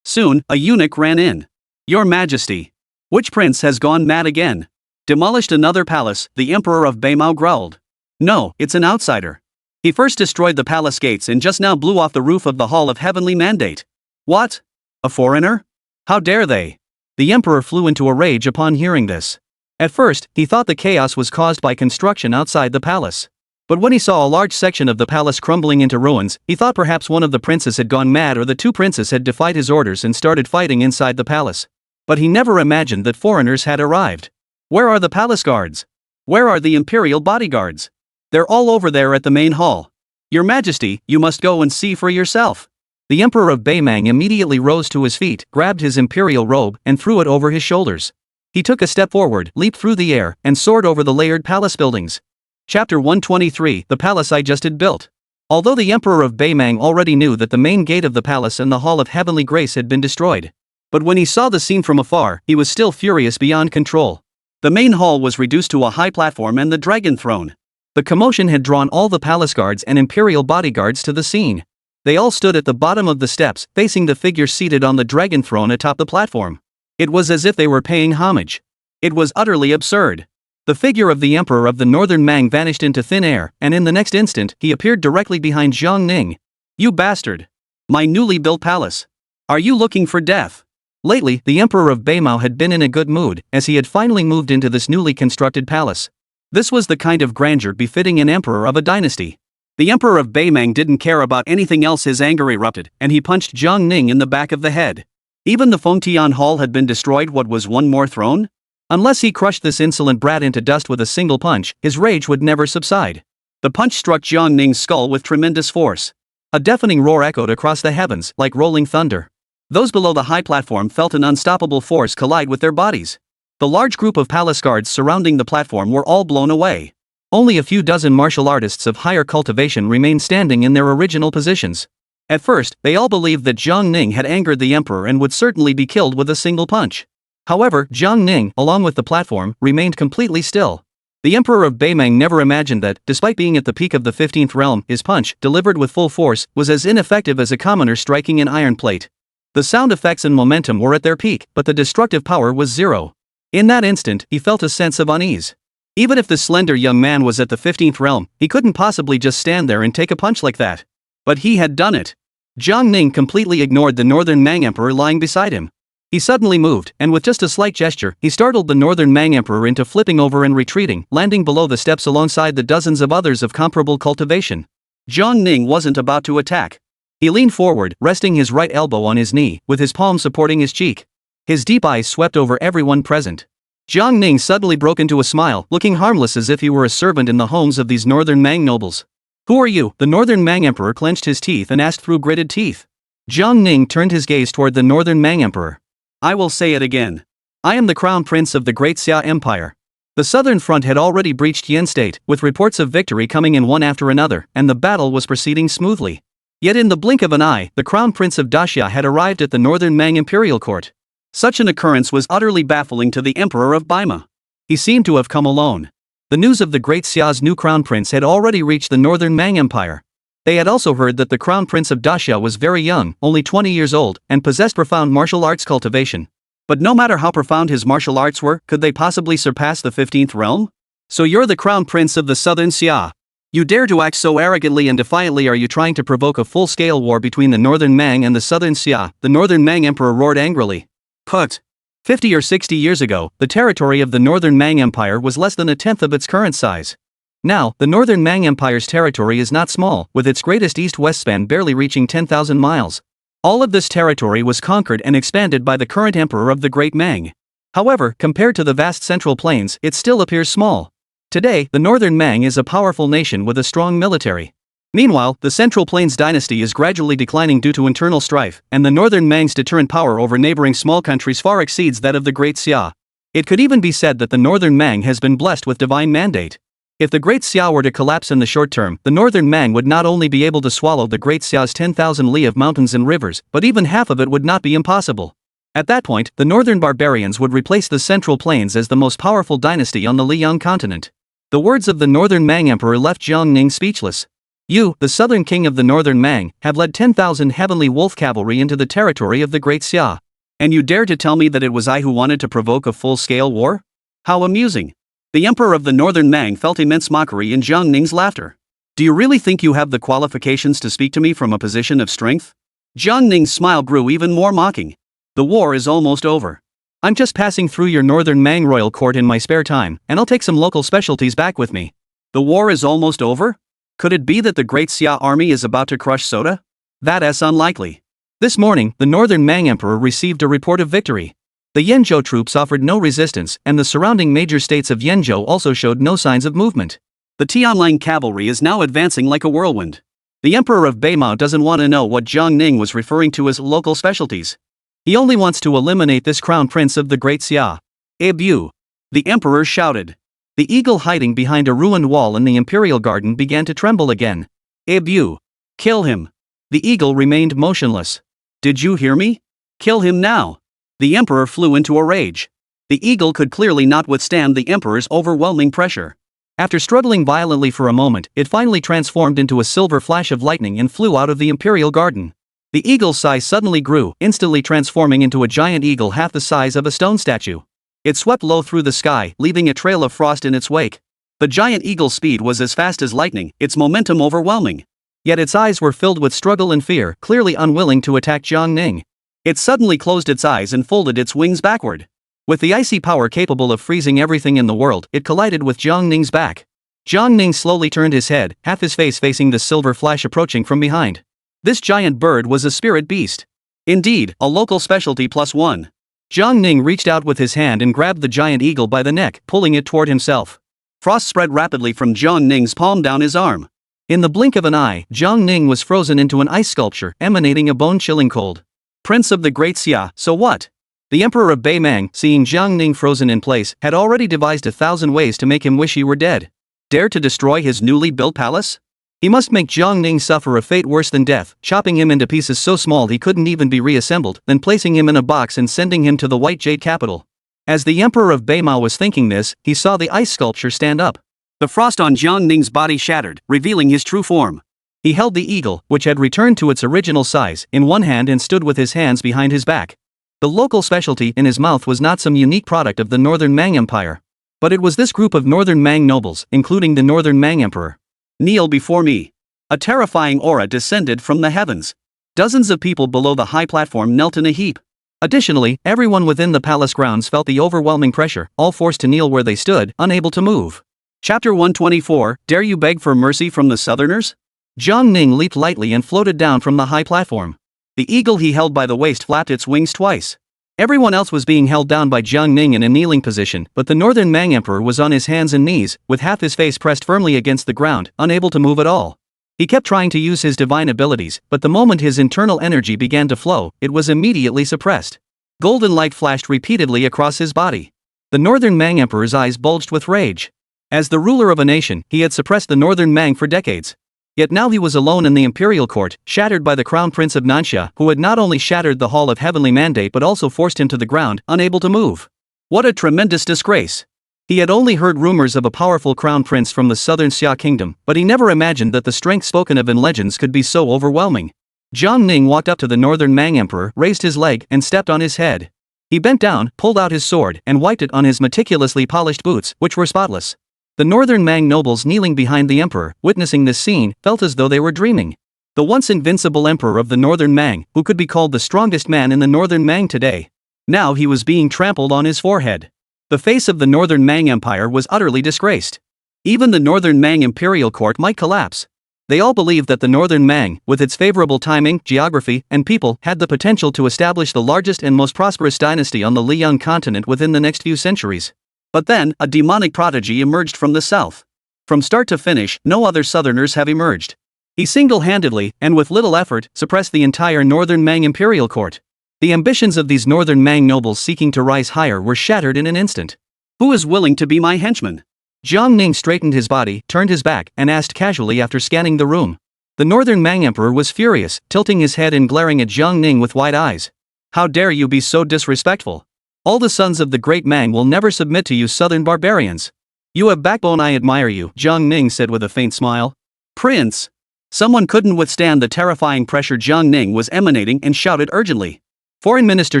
A: Soon, a eunuch ran in. "Your Majesty. Which prince has gone mad again? Demolished another palace," the Emperor of Beimao growled. "No, it's an outsider. He first destroyed the palace gates and just now blew off the roof of the Hall of Heavenly Mandate." "What? A foreigner? How dare they?" The Emperor flew into a rage upon hearing this. At first, he thought the chaos was caused by construction outside the palace. But when he saw a large section of the palace crumbling into ruins, he thought perhaps one of the princes had gone mad or the two princes had defied his orders and started fighting inside the palace. But he never imagined that foreigners had arrived. Where are the palace guards? Where are the imperial bodyguards? They're all over there at the main hall. Your Majesty, you must go and see for yourself. The Emperor of Beimang immediately rose to his feet, grabbed his imperial robe, and threw it over his shoulders. He took a step forward, leaped through the air, and soared over the layered palace buildings. Chapter 123, The Palace I Just Had Built. Although the Emperor of Beimang already knew that the main gate of the palace and the Hall of Heavenly Grace had been destroyed. But when he saw the scene from afar, he was still furious beyond control. The main hall was reduced to a high platform and the Dragon Throne. The commotion had drawn all the palace guards and imperial bodyguards to the scene. They all stood at the bottom of the steps, facing the figure seated on the Dragon Throne atop the platform. It was as if they were paying homage. It was utterly absurd. The figure of the Emperor of the Northern Mang vanished into thin air, and in the next instant, he appeared directly behind Jiang Ning. "You bastard! My newly built palace! Are you looking for death?" Lately, the Emperor of Beimao had been in a good mood, as he had finally moved into this newly constructed palace. This was the kind of grandeur befitting an emperor of a dynasty. The Emperor of Beimang didn't care about anything else. His anger erupted, and he punched Jiang Ning in the back of the head. Even the Fengtian Hall had been destroyed. What was one more throne? Unless he crushed this insolent brat into dust with a single punch, his rage would never subside. The punch struck Jiang Ning's skull with tremendous force. A deafening roar echoed across the heavens, like rolling thunder. Those below the high platform felt an unstoppable force collide with their bodies. The large group of palace guards surrounding the platform were all blown away. Only a few dozen martial artists of higher cultivation remained standing in their original positions. At first, they all believed that Jiang Ning had angered the emperor and would certainly be killed with a single punch. However, Jiang Ning, along with the platform, remained completely still. The emperor of Beimang never imagined that, despite being at the peak of the 15th realm, his punch, delivered with full force, was as ineffective as a commoner striking an iron plate. The sound effects and momentum were at their peak, but the destructive power was zero. In that instant, he felt a sense of unease. Even if the slender young man was at the 15th realm, he couldn't possibly just stand there and take a punch like that. But he had done it. Jiang Ning completely ignored the Northern Mang Emperor lying beside him. He suddenly moved, and with just a slight gesture, he startled the Northern Mang Emperor into flipping over and retreating, landing below the steps alongside the dozens of others of comparable cultivation. Jiang Ning wasn't about to attack. He leaned forward, resting his right elbow on his knee, with his palm supporting his cheek. His deep eyes swept over everyone present. Jiang Ning suddenly broke into a smile, looking harmless as if he were a servant in the homes of these Northern Mang nobles. "Who are you?" The Northern Mang Emperor clenched his teeth and asked through gritted teeth. Jiang Ning turned his gaze toward the Northern Mang Emperor. "I will say it again. I am the Crown Prince of the Great Xia Empire." The southern front had already breached Yin State, with reports of victory coming in one after another, and the battle was proceeding smoothly. Yet in the blink of an eye, the Crown Prince of Daxia had arrived at the Northern Mang Imperial Court. Such an occurrence was utterly baffling to the Emperor of Baima. He seemed to have come alone. The news of the Great Xia's new Crown Prince had already reached the Northern Mang Empire. They had also heard that the Crown Prince of Daxia was very young, only 20 years old, and possessed profound martial arts cultivation. But no matter how profound his martial arts were, could they possibly surpass the 15th realm? "So you're the Crown Prince of the Southern Xia. You dare to act so arrogantly and defiantly. Are you trying to provoke a full-scale war between the Northern Mang and the Southern Xia?" The Northern Mang Emperor roared angrily. "Put. 50 or 60 years ago, the territory of the Northern Mang Empire was less than a tenth of its current size. Now, the Northern Mang Empire's territory is not small, with its greatest east-west span barely reaching 10,000 miles. All of this territory was conquered and expanded by the current emperor of the Great Mang. However, compared to the vast central plains, it still appears small. Today, the Northern Mang is a powerful nation with a strong military. Meanwhile, the Central Plains dynasty is gradually declining due to internal strife, and the Northern Mang's deterrent power over neighboring small countries far exceeds that of the Great Xia. It could even be said that the Northern Mang has been blessed with divine mandate. If the Great Xia were to collapse in the short term, the Northern Mang would not only be able to swallow the Great Xia's 10,000 li of mountains and rivers, but even half of it would not be impossible. At that point, the Northern barbarians would replace the Central Plains as the most powerful dynasty on the Liang continent. The words of the Northern Mang Emperor left Jiang Ning speechless. "You, the Southern King of the Northern Mang, have led 10,000 heavenly wolf cavalry into the territory of the Great Xia. And you dare to tell me that it was I who wanted to provoke a full-scale war? How amusing." The Emperor of the Northern Mang felt immense mockery in Jiang Ning's laughter. "Do you really think you have the qualifications to speak to me from a position of strength?" Jiang Ning's smile grew even more mocking. "The war is almost over. I'm just passing through your Northern Mang royal court in my spare time, and I'll take some local specialties back with me." "The war is almost over? Could it be that the Great Xia army is about to crush Soda?" "That's unlikely." This morning, the Northern Mang Emperor received a report of victory. The Yenzhou troops offered no resistance, and the surrounding major states of Yenzhou also showed no signs of movement. The Tianlang cavalry is now advancing like a whirlwind. The Emperor of Beimao doesn't want to know what Jiang Ning was referring to as local specialties. He only wants to eliminate this Crown Prince of the Great Xia. "Abu!" the Emperor shouted. The eagle hiding behind a ruined wall in the Imperial Garden began to tremble again. "Abu! Kill him!" The eagle remained motionless. "Did you hear me? Kill him now!" The Emperor flew into a rage. The eagle could clearly not withstand the Emperor's overwhelming pressure. After struggling violently for a moment, it finally transformed into a silver flash of lightning and flew out of the Imperial Garden. The eagle's size suddenly grew, instantly transforming into a giant eagle half the size of a stone statue. It swept low through the sky, leaving a trail of frost in its wake. The giant eagle's speed was as fast as lightning, its momentum overwhelming. Yet its eyes were filled with struggle and fear, clearly unwilling to attack Jiang Ning. It suddenly closed its eyes and folded its wings backward. With the icy power capable of freezing everything in the world, it collided with Jiang Ning's back. Jiang Ning slowly turned his head, half his face facing the silver flash approaching from behind. This giant bird was a spirit beast. Indeed, a local specialty +1. Jiang Ning reached out with his hand and grabbed the giant eagle by the neck, pulling it toward himself. Frost spread rapidly from Jiang Ning's palm down his arm. In the blink of an eye, Jiang Ning was frozen into an ice sculpture, emanating a bone-chilling cold. "Prince of the Great Xia, so what?" The Emperor of Beimang, seeing Jiang Ning frozen in place, had already devised 1,000 ways to make him wish he were dead. Dare to destroy his newly built palace? He must make Jiang Ning suffer a fate worse than death, chopping him into pieces so small he couldn't even be reassembled, then placing him in a box and sending him to the White Jade capital. As the Emperor of Beimao was thinking this, he saw the ice sculpture stand up. The frost on Jiang Ning's body shattered, revealing his true form. He held the eagle, which had returned to its original size, in one hand and stood with his hands behind his back. The local specialty in his mouth was not some unique product of the Northern Mang Empire, but it was this group of Northern Mang nobles, including the Northern Mang Emperor. Kneel before me. A terrifying aura descended from the heavens. Dozens of people below the high platform knelt in a heap. Additionally, everyone within the palace grounds felt the overwhelming pressure, all forced to kneel where they stood, unable to move. Chapter 124, Dare You Beg for Mercy from the Southerners? Jiang Ning leaped lightly and floated down from the high platform. The eagle he held by the waist flapped its wings twice. Everyone else was being held down by Jiang Ning in a kneeling position, but the Northern Mang Emperor was on his hands and knees, with half his face pressed firmly against the ground, unable to move at all. He kept trying to use his divine abilities, but the moment his internal energy began to flow, it was immediately suppressed. Golden light flashed repeatedly across his body. The Northern Mang Emperor's eyes bulged with rage. As the ruler of a nation, he had suppressed the Northern Mang for decades. Yet now he was alone in the imperial court, shattered by the crown prince of Nansha, who had not only shattered the hall of heavenly mandate but also forced him to the ground, unable to move. What a tremendous disgrace! He had only heard rumors of a powerful crown prince from the southern Xia kingdom, but he never imagined that the strength spoken of in legends could be so overwhelming. Jiang Ning walked up to the Northern Mang Emperor, raised his leg, and stepped on his head. He bent down, pulled out his sword, and wiped it on his meticulously polished boots, which were spotless. The Northern Mang nobles kneeling behind the emperor, witnessing this scene, felt as though they were dreaming. The once invincible emperor of the Northern Mang, who could be called the strongest man in the Northern Mang today. Now he was being trampled on his forehead. The face of the Northern Mang Empire was utterly disgraced. Even the Northern Mang imperial court might collapse. They all believed that the Northern Mang, with its favorable timing, geography, and people, had the potential to establish the largest and most prosperous dynasty on the Liang continent within the next few centuries. But then, a demonic prodigy emerged from the south. From start to finish, no other southerners have emerged. He single-handedly, and with little effort, suppressed the entire Northern Mang imperial court. The ambitions of these Northern Mang nobles seeking to rise higher were shattered in an instant. Who is willing to be my henchman? Jiang Ning straightened his body, turned his back, and asked casually after scanning the room. The Northern Mang Emperor was furious, tilting his head and glaring at Jiang Ning with wide eyes. How dare you be so disrespectful? All the sons of the great Mang will never submit to you southern barbarians. You have backbone, I admire you, Jiang Ning said with a faint smile. Prince! Someone couldn't withstand the terrifying pressure Jiang Ning was emanating and shouted urgently. Foreign Minister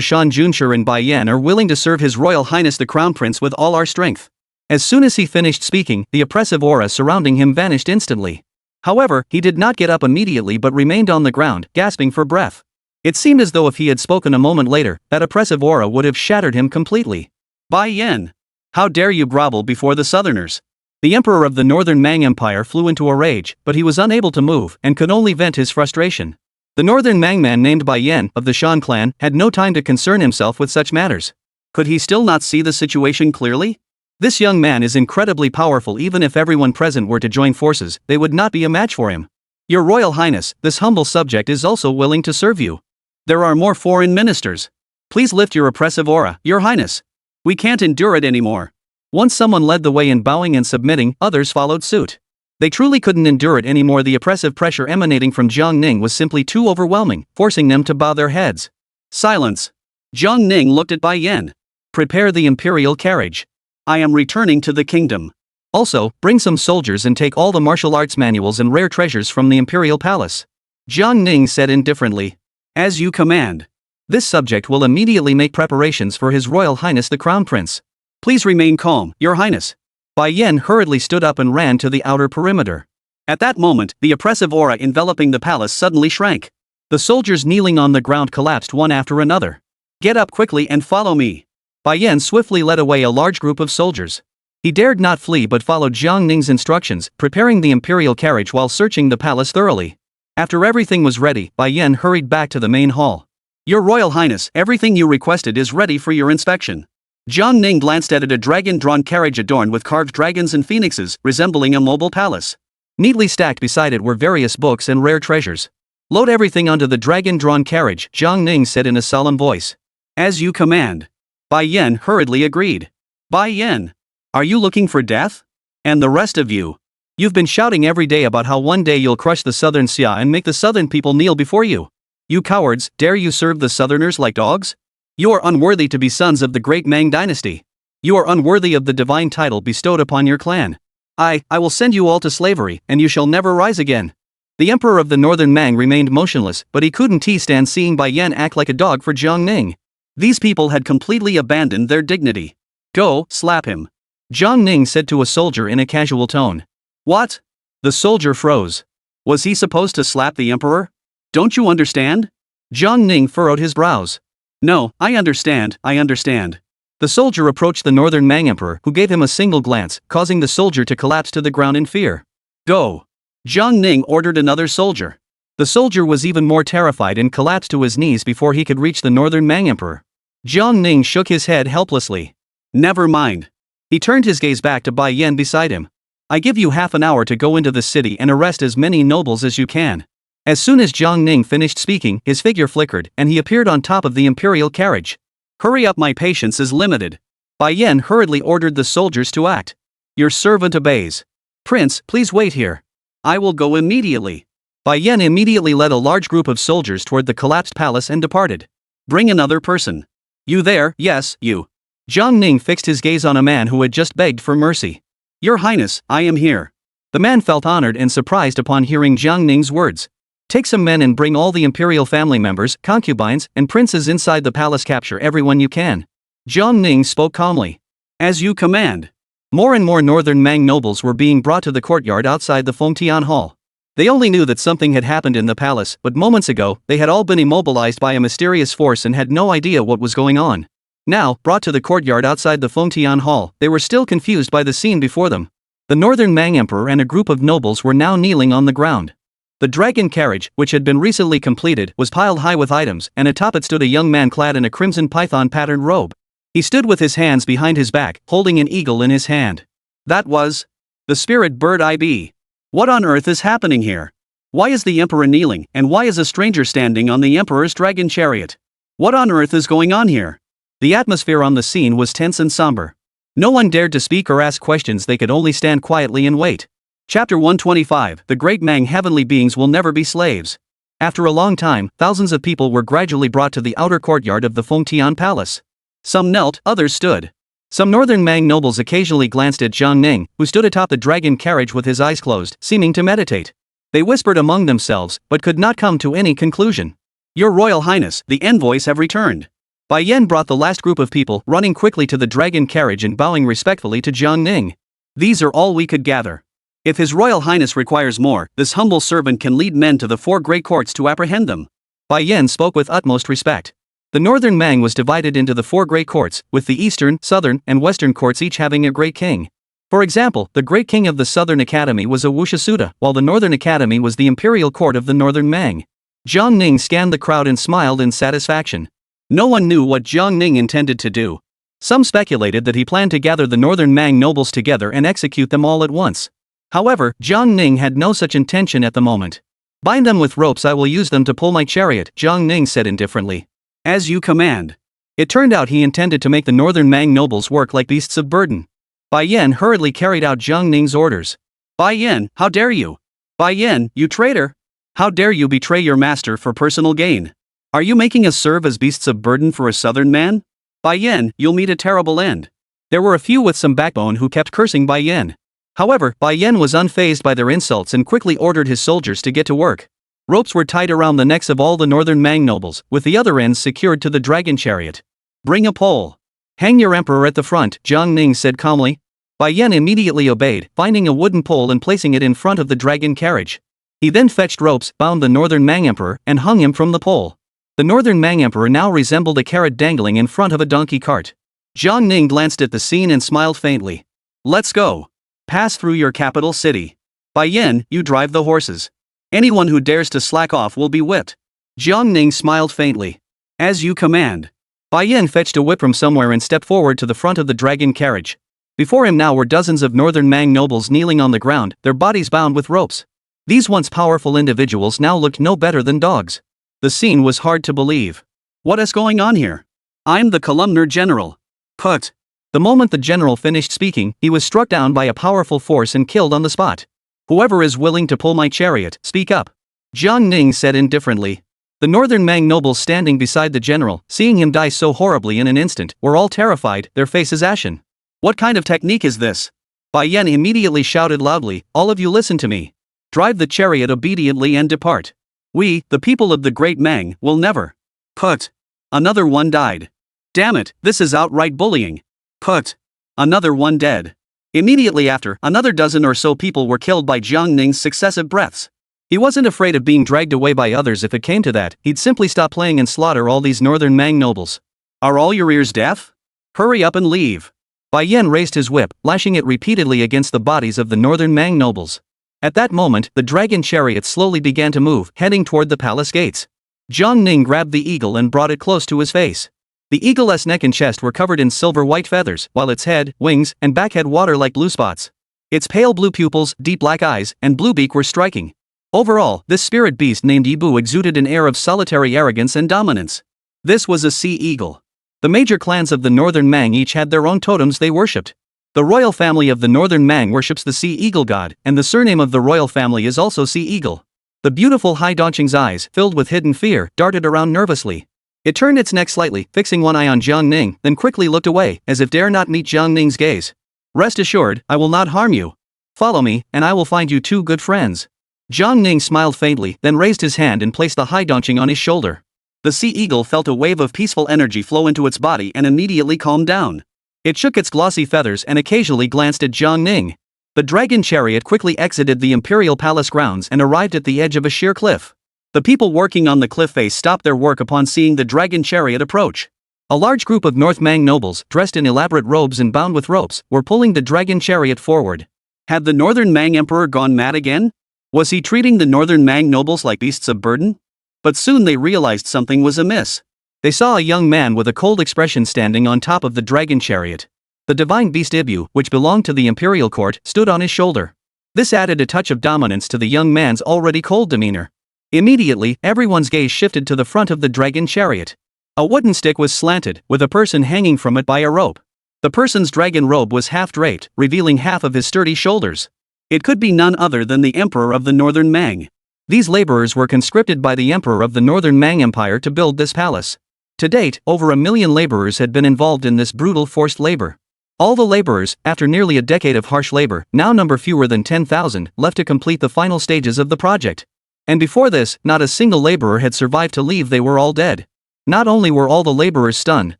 A: Shan Junshi and Bai Yan are willing to serve His Royal Highness the Crown Prince with all our strength. As soon as he finished speaking, the oppressive aura surrounding him vanished instantly. However, he did not get up immediately but remained on the ground, gasping for breath. It seemed as though if he had spoken a moment later, that oppressive aura would have shattered him completely. Bai Yan! How dare you grovel before the Southerners? The Emperor of the Northern Mang Empire flew into a rage, but he was unable to move and could only vent his frustration. The Northern Mang man named Bai Yan, of the Shan clan, had no time to concern himself with such matters. Could he still not see the situation clearly? This young man is incredibly powerful. Even if everyone present were to join forces, they would not be a match for him. Your Royal Highness, this humble subject is also willing to serve you. There are more foreign ministers. Please lift your oppressive aura, Your Highness. We can't endure it anymore. Once someone led the way in bowing and submitting, others followed suit. They truly couldn't endure it anymore. The oppressive pressure emanating from Jiang Ning was simply too overwhelming, forcing them to bow their heads. Silence. Jiang Ning looked at Bai Yan. Prepare the imperial carriage. I am returning to the kingdom. Also, bring some soldiers and take all the martial arts manuals and rare treasures from the imperial palace. Jiang Ning said indifferently. As you command. This subject will immediately make preparations for His Royal Highness the Crown Prince. Please remain calm, Your Highness. Bai Yan hurriedly stood up and ran to the outer perimeter. At that moment, the oppressive aura enveloping the palace suddenly shrank. The soldiers kneeling on the ground collapsed one after another. Get up quickly and follow me. Bai Yan swiftly led away a large group of soldiers. He dared not flee but followed Jiang Ning's instructions, preparing the imperial carriage while searching the palace thoroughly. After everything was ready, Bai Yan hurried back to the main hall. Your Royal Highness, everything you requested is ready for your inspection. Jiang Ning glanced at it, a dragon-drawn carriage adorned with carved dragons and phoenixes, resembling a mobile palace. Neatly stacked beside it were various books and rare treasures. Load everything onto the dragon-drawn carriage, Jiang Ning said in a solemn voice. As you command. Bai Yan hurriedly agreed. Bai Yan. Are you looking for death? And the rest of you? You've been shouting every day about how one day you'll crush the southern Xia and make the southern people kneel before you. You cowards, dare you serve the southerners like dogs? You are unworthy to be sons of the great Mang dynasty. You are unworthy of the divine title bestowed upon your clan. I will send you all to slavery, and you shall never rise again. The emperor of the northern Mang remained motionless, but he couldn't stand seeing Bai Yan act like a dog for Jiang Ning. These people had completely abandoned their dignity. Go, slap him. Jiang Ning said to a soldier in a casual tone. What? The soldier froze. Was he supposed to slap the emperor? Don't you understand? Jiang Ning furrowed his brows. No, I understand. The soldier approached the northern Mang emperor, who gave him a single glance, causing the soldier to collapse to the ground in fear. Go! Jiang Ning ordered another soldier. The soldier was even more terrified and collapsed to his knees before he could reach the northern Mang emperor. Jiang Ning shook his head helplessly. Never mind. He turned his gaze back to Bai Yan beside him. I give you half an hour to go into the city and arrest as many nobles as you can. As soon as Jiang Ning finished speaking, his figure flickered, and he appeared on top of the imperial carriage. Hurry up, my patience is limited. Bai Yan hurriedly ordered the soldiers to act. Your servant obeys. Prince, please wait here. I will go immediately. Bai Yan immediately led a large group of soldiers toward the collapsed palace and departed. Bring another person. You there? Yes, you. Jiang Ning fixed his gaze on a man who had just begged for mercy. Your Highness, I am here. The man felt honored and surprised upon hearing Jiang Ning's words. Take some men and bring all the imperial family members, concubines, and princes inside the palace. Capture everyone you can. Jiang Ning spoke calmly. As you command. More and more northern Mang nobles were being brought to the courtyard outside the Fengtian Hall. They only knew that something had happened in the palace, but moments ago, they had all been immobilized by a mysterious force and had no idea what was going on. Now, brought to the courtyard outside the Fengtian Hall, they were still confused by the scene before them. The northern Mang emperor and a group of nobles were now kneeling on the ground. The dragon carriage, which had been recently completed, was piled high with items, and atop it stood a young man clad in a crimson python-patterned robe. He stood with his hands behind his back, holding an eagle in his hand. That was the spirit bird IB. What on earth is happening here? Why is the emperor kneeling, and why is a stranger standing on the emperor's dragon chariot? What on earth is going on here? The atmosphere on the scene was tense and somber. No one dared to speak or ask questions, they could only stand quietly and wait. Chapter 125, The Great Mang Heavenly Beings Will Never Be Slaves. After a long time, thousands of people were gradually brought to the outer courtyard of the Fengtian Palace. Some knelt, others stood. Some northern Mang nobles occasionally glanced at Jiang Ning, who stood atop the dragon carriage with his eyes closed, seeming to meditate. They whispered among themselves, but could not come to any conclusion. Your Royal Highness, the envoys have returned. Bai Yan brought the last group of people, running quickly to the dragon carriage and bowing respectfully to Jiang Ning. These are all we could gather. If His Royal Highness requires more, this humble servant can lead men to the 4 great courts to apprehend them. Bai Yan spoke with utmost respect. The northern Mang was divided into the 4 great courts, with the eastern, southern, and western courts each having a great king. For example, the great king of the Southern Academy was a Wushisuda, while the Northern Academy was the imperial court of the northern Mang. Jiang Ning scanned the crowd and smiled in satisfaction. No one knew what Jiang Ning intended to do. Some speculated that he planned to gather the northern Mang nobles together and execute them all at once. However, Jiang Ning had no such intention at the moment. Bind them with ropes, I will use them to pull my chariot, Jiang Ning said indifferently. As you command. It turned out he intended to make the northern Mang nobles work like beasts of burden. Bai Yan hurriedly carried out Jiang Ning's orders. Bai Yan, how dare you? Bai Yan, you traitor! How dare you betray your master for personal gain? Are you making us serve as beasts of burden for a southern man? Bai Yan, you'll meet a terrible end. There were a few with some backbone who kept cursing Bai Yan. However, Bai Yan was unfazed by their insults and quickly ordered his soldiers to get to work. Ropes were tied around the necks of all the northern Mang nobles, with the other ends secured to the dragon chariot. Bring a pole. Hang your emperor at the front, Jiang Ning said calmly. Bai Yan immediately obeyed, finding a wooden pole and placing it in front of the dragon carriage. He then fetched ropes, bound the northern Mang emperor, and hung him from the pole. The northern Mang emperor now resembled a carrot dangling in front of a donkey cart. Jiang Ning glanced at the scene and smiled faintly. Let's go. Pass through your capital city. Bai Yan, you drive the horses. Anyone who dares to slack off will be whipped. Jiang Ning smiled faintly. As you command. Bai Yan fetched a whip from somewhere and stepped forward to the front of the dragon carriage. Before him now were dozens of northern Mang nobles kneeling on the ground, their bodies bound with ropes. These once powerful individuals now looked no better than dogs. The scene was hard to believe. What is going on here? I'm the columnar general. Put. The moment the general finished speaking, he was struck down by a powerful force and killed on the spot. Whoever is willing to pull my chariot, speak up. Jiang Ning said indifferently. The northern Mang nobles standing beside the general, seeing him die so horribly in an instant, were all terrified, their faces ashen. What kind of technique is this? Bai Yan immediately shouted loudly, all of you listen to me. Drive the chariot obediently and depart. We, the people of the great Mang, will never. Put. Another one died. Damn it, this is outright bullying. Put. Another one dead. Immediately after, another dozen or so people were killed by Jiang Ning's successive breaths. He wasn't afraid of being dragged away by others. If it came to that, he'd simply stop playing and slaughter all these northern Mang nobles. Are all your ears deaf? Hurry up and leave. Bai Yan raised his whip, lashing it repeatedly against the bodies of the northern Mang nobles. At that moment, the dragon chariot slowly began to move, heading toward the palace gates. Jiang Ning grabbed the eagle and brought it close to his face. The eagle's neck and chest were covered in silver-white feathers, while its head, wings, and back had water-like blue spots. Its pale blue pupils, deep black eyes, and blue beak were striking. Overall, this spirit beast named Yibu exuded an air of solitary arrogance and dominance. This was a sea eagle. The major clans of the northern Mang each had their own totems they worshipped. The royal family of the northern Mang worships the sea eagle god, and the surname of the royal family is also sea eagle. The beautiful Hai Dongqing's eyes, filled with hidden fear, darted around nervously. It turned its neck slightly, fixing one eye on Jiang Ning, then quickly looked away, as if dare not meet Jiang Ning's gaze. Rest assured, I will not harm you. Follow me, and I will find you two good friends. Jiang Ning smiled faintly, then raised his hand and placed the Hai Dongqing on his shoulder. The sea eagle felt a wave of peaceful energy flow into its body and immediately calmed down. It shook its glossy feathers and occasionally glanced at Jiang Ning. The dragon chariot quickly exited the imperial palace grounds and arrived at the edge of a sheer cliff. The people working on the cliff face stopped their work upon seeing the dragon chariot approach. A large group of North Mang nobles, dressed in elaborate robes and bound with ropes, were pulling the dragon chariot forward. Had the northern Mang emperor gone mad again? Was he treating the northern Mang nobles like beasts of burden? But soon they realized something was amiss. They saw a young man with a cold expression standing on top of the dragon chariot. The divine beast Ibu, which belonged to the imperial court, stood on his shoulder. This added a touch of dominance to the young man's already cold demeanor. Immediately, everyone's gaze shifted to the front of the dragon chariot. A wooden stick was slanted, with a person hanging from it by a rope. The person's dragon robe was half draped, revealing half of his sturdy shoulders. It could be none other than the emperor of the northern Mang. These laborers were conscripted by the emperor of the northern Mang Empire to build this palace. To date, over 1 million laborers had been involved in this brutal forced labor. All the laborers, after nearly a decade of harsh labor, now number fewer than 10,000, left to complete the final stages of the project. And before this, not a single laborer had survived to leave. They were all dead. Not only were all the laborers stunned,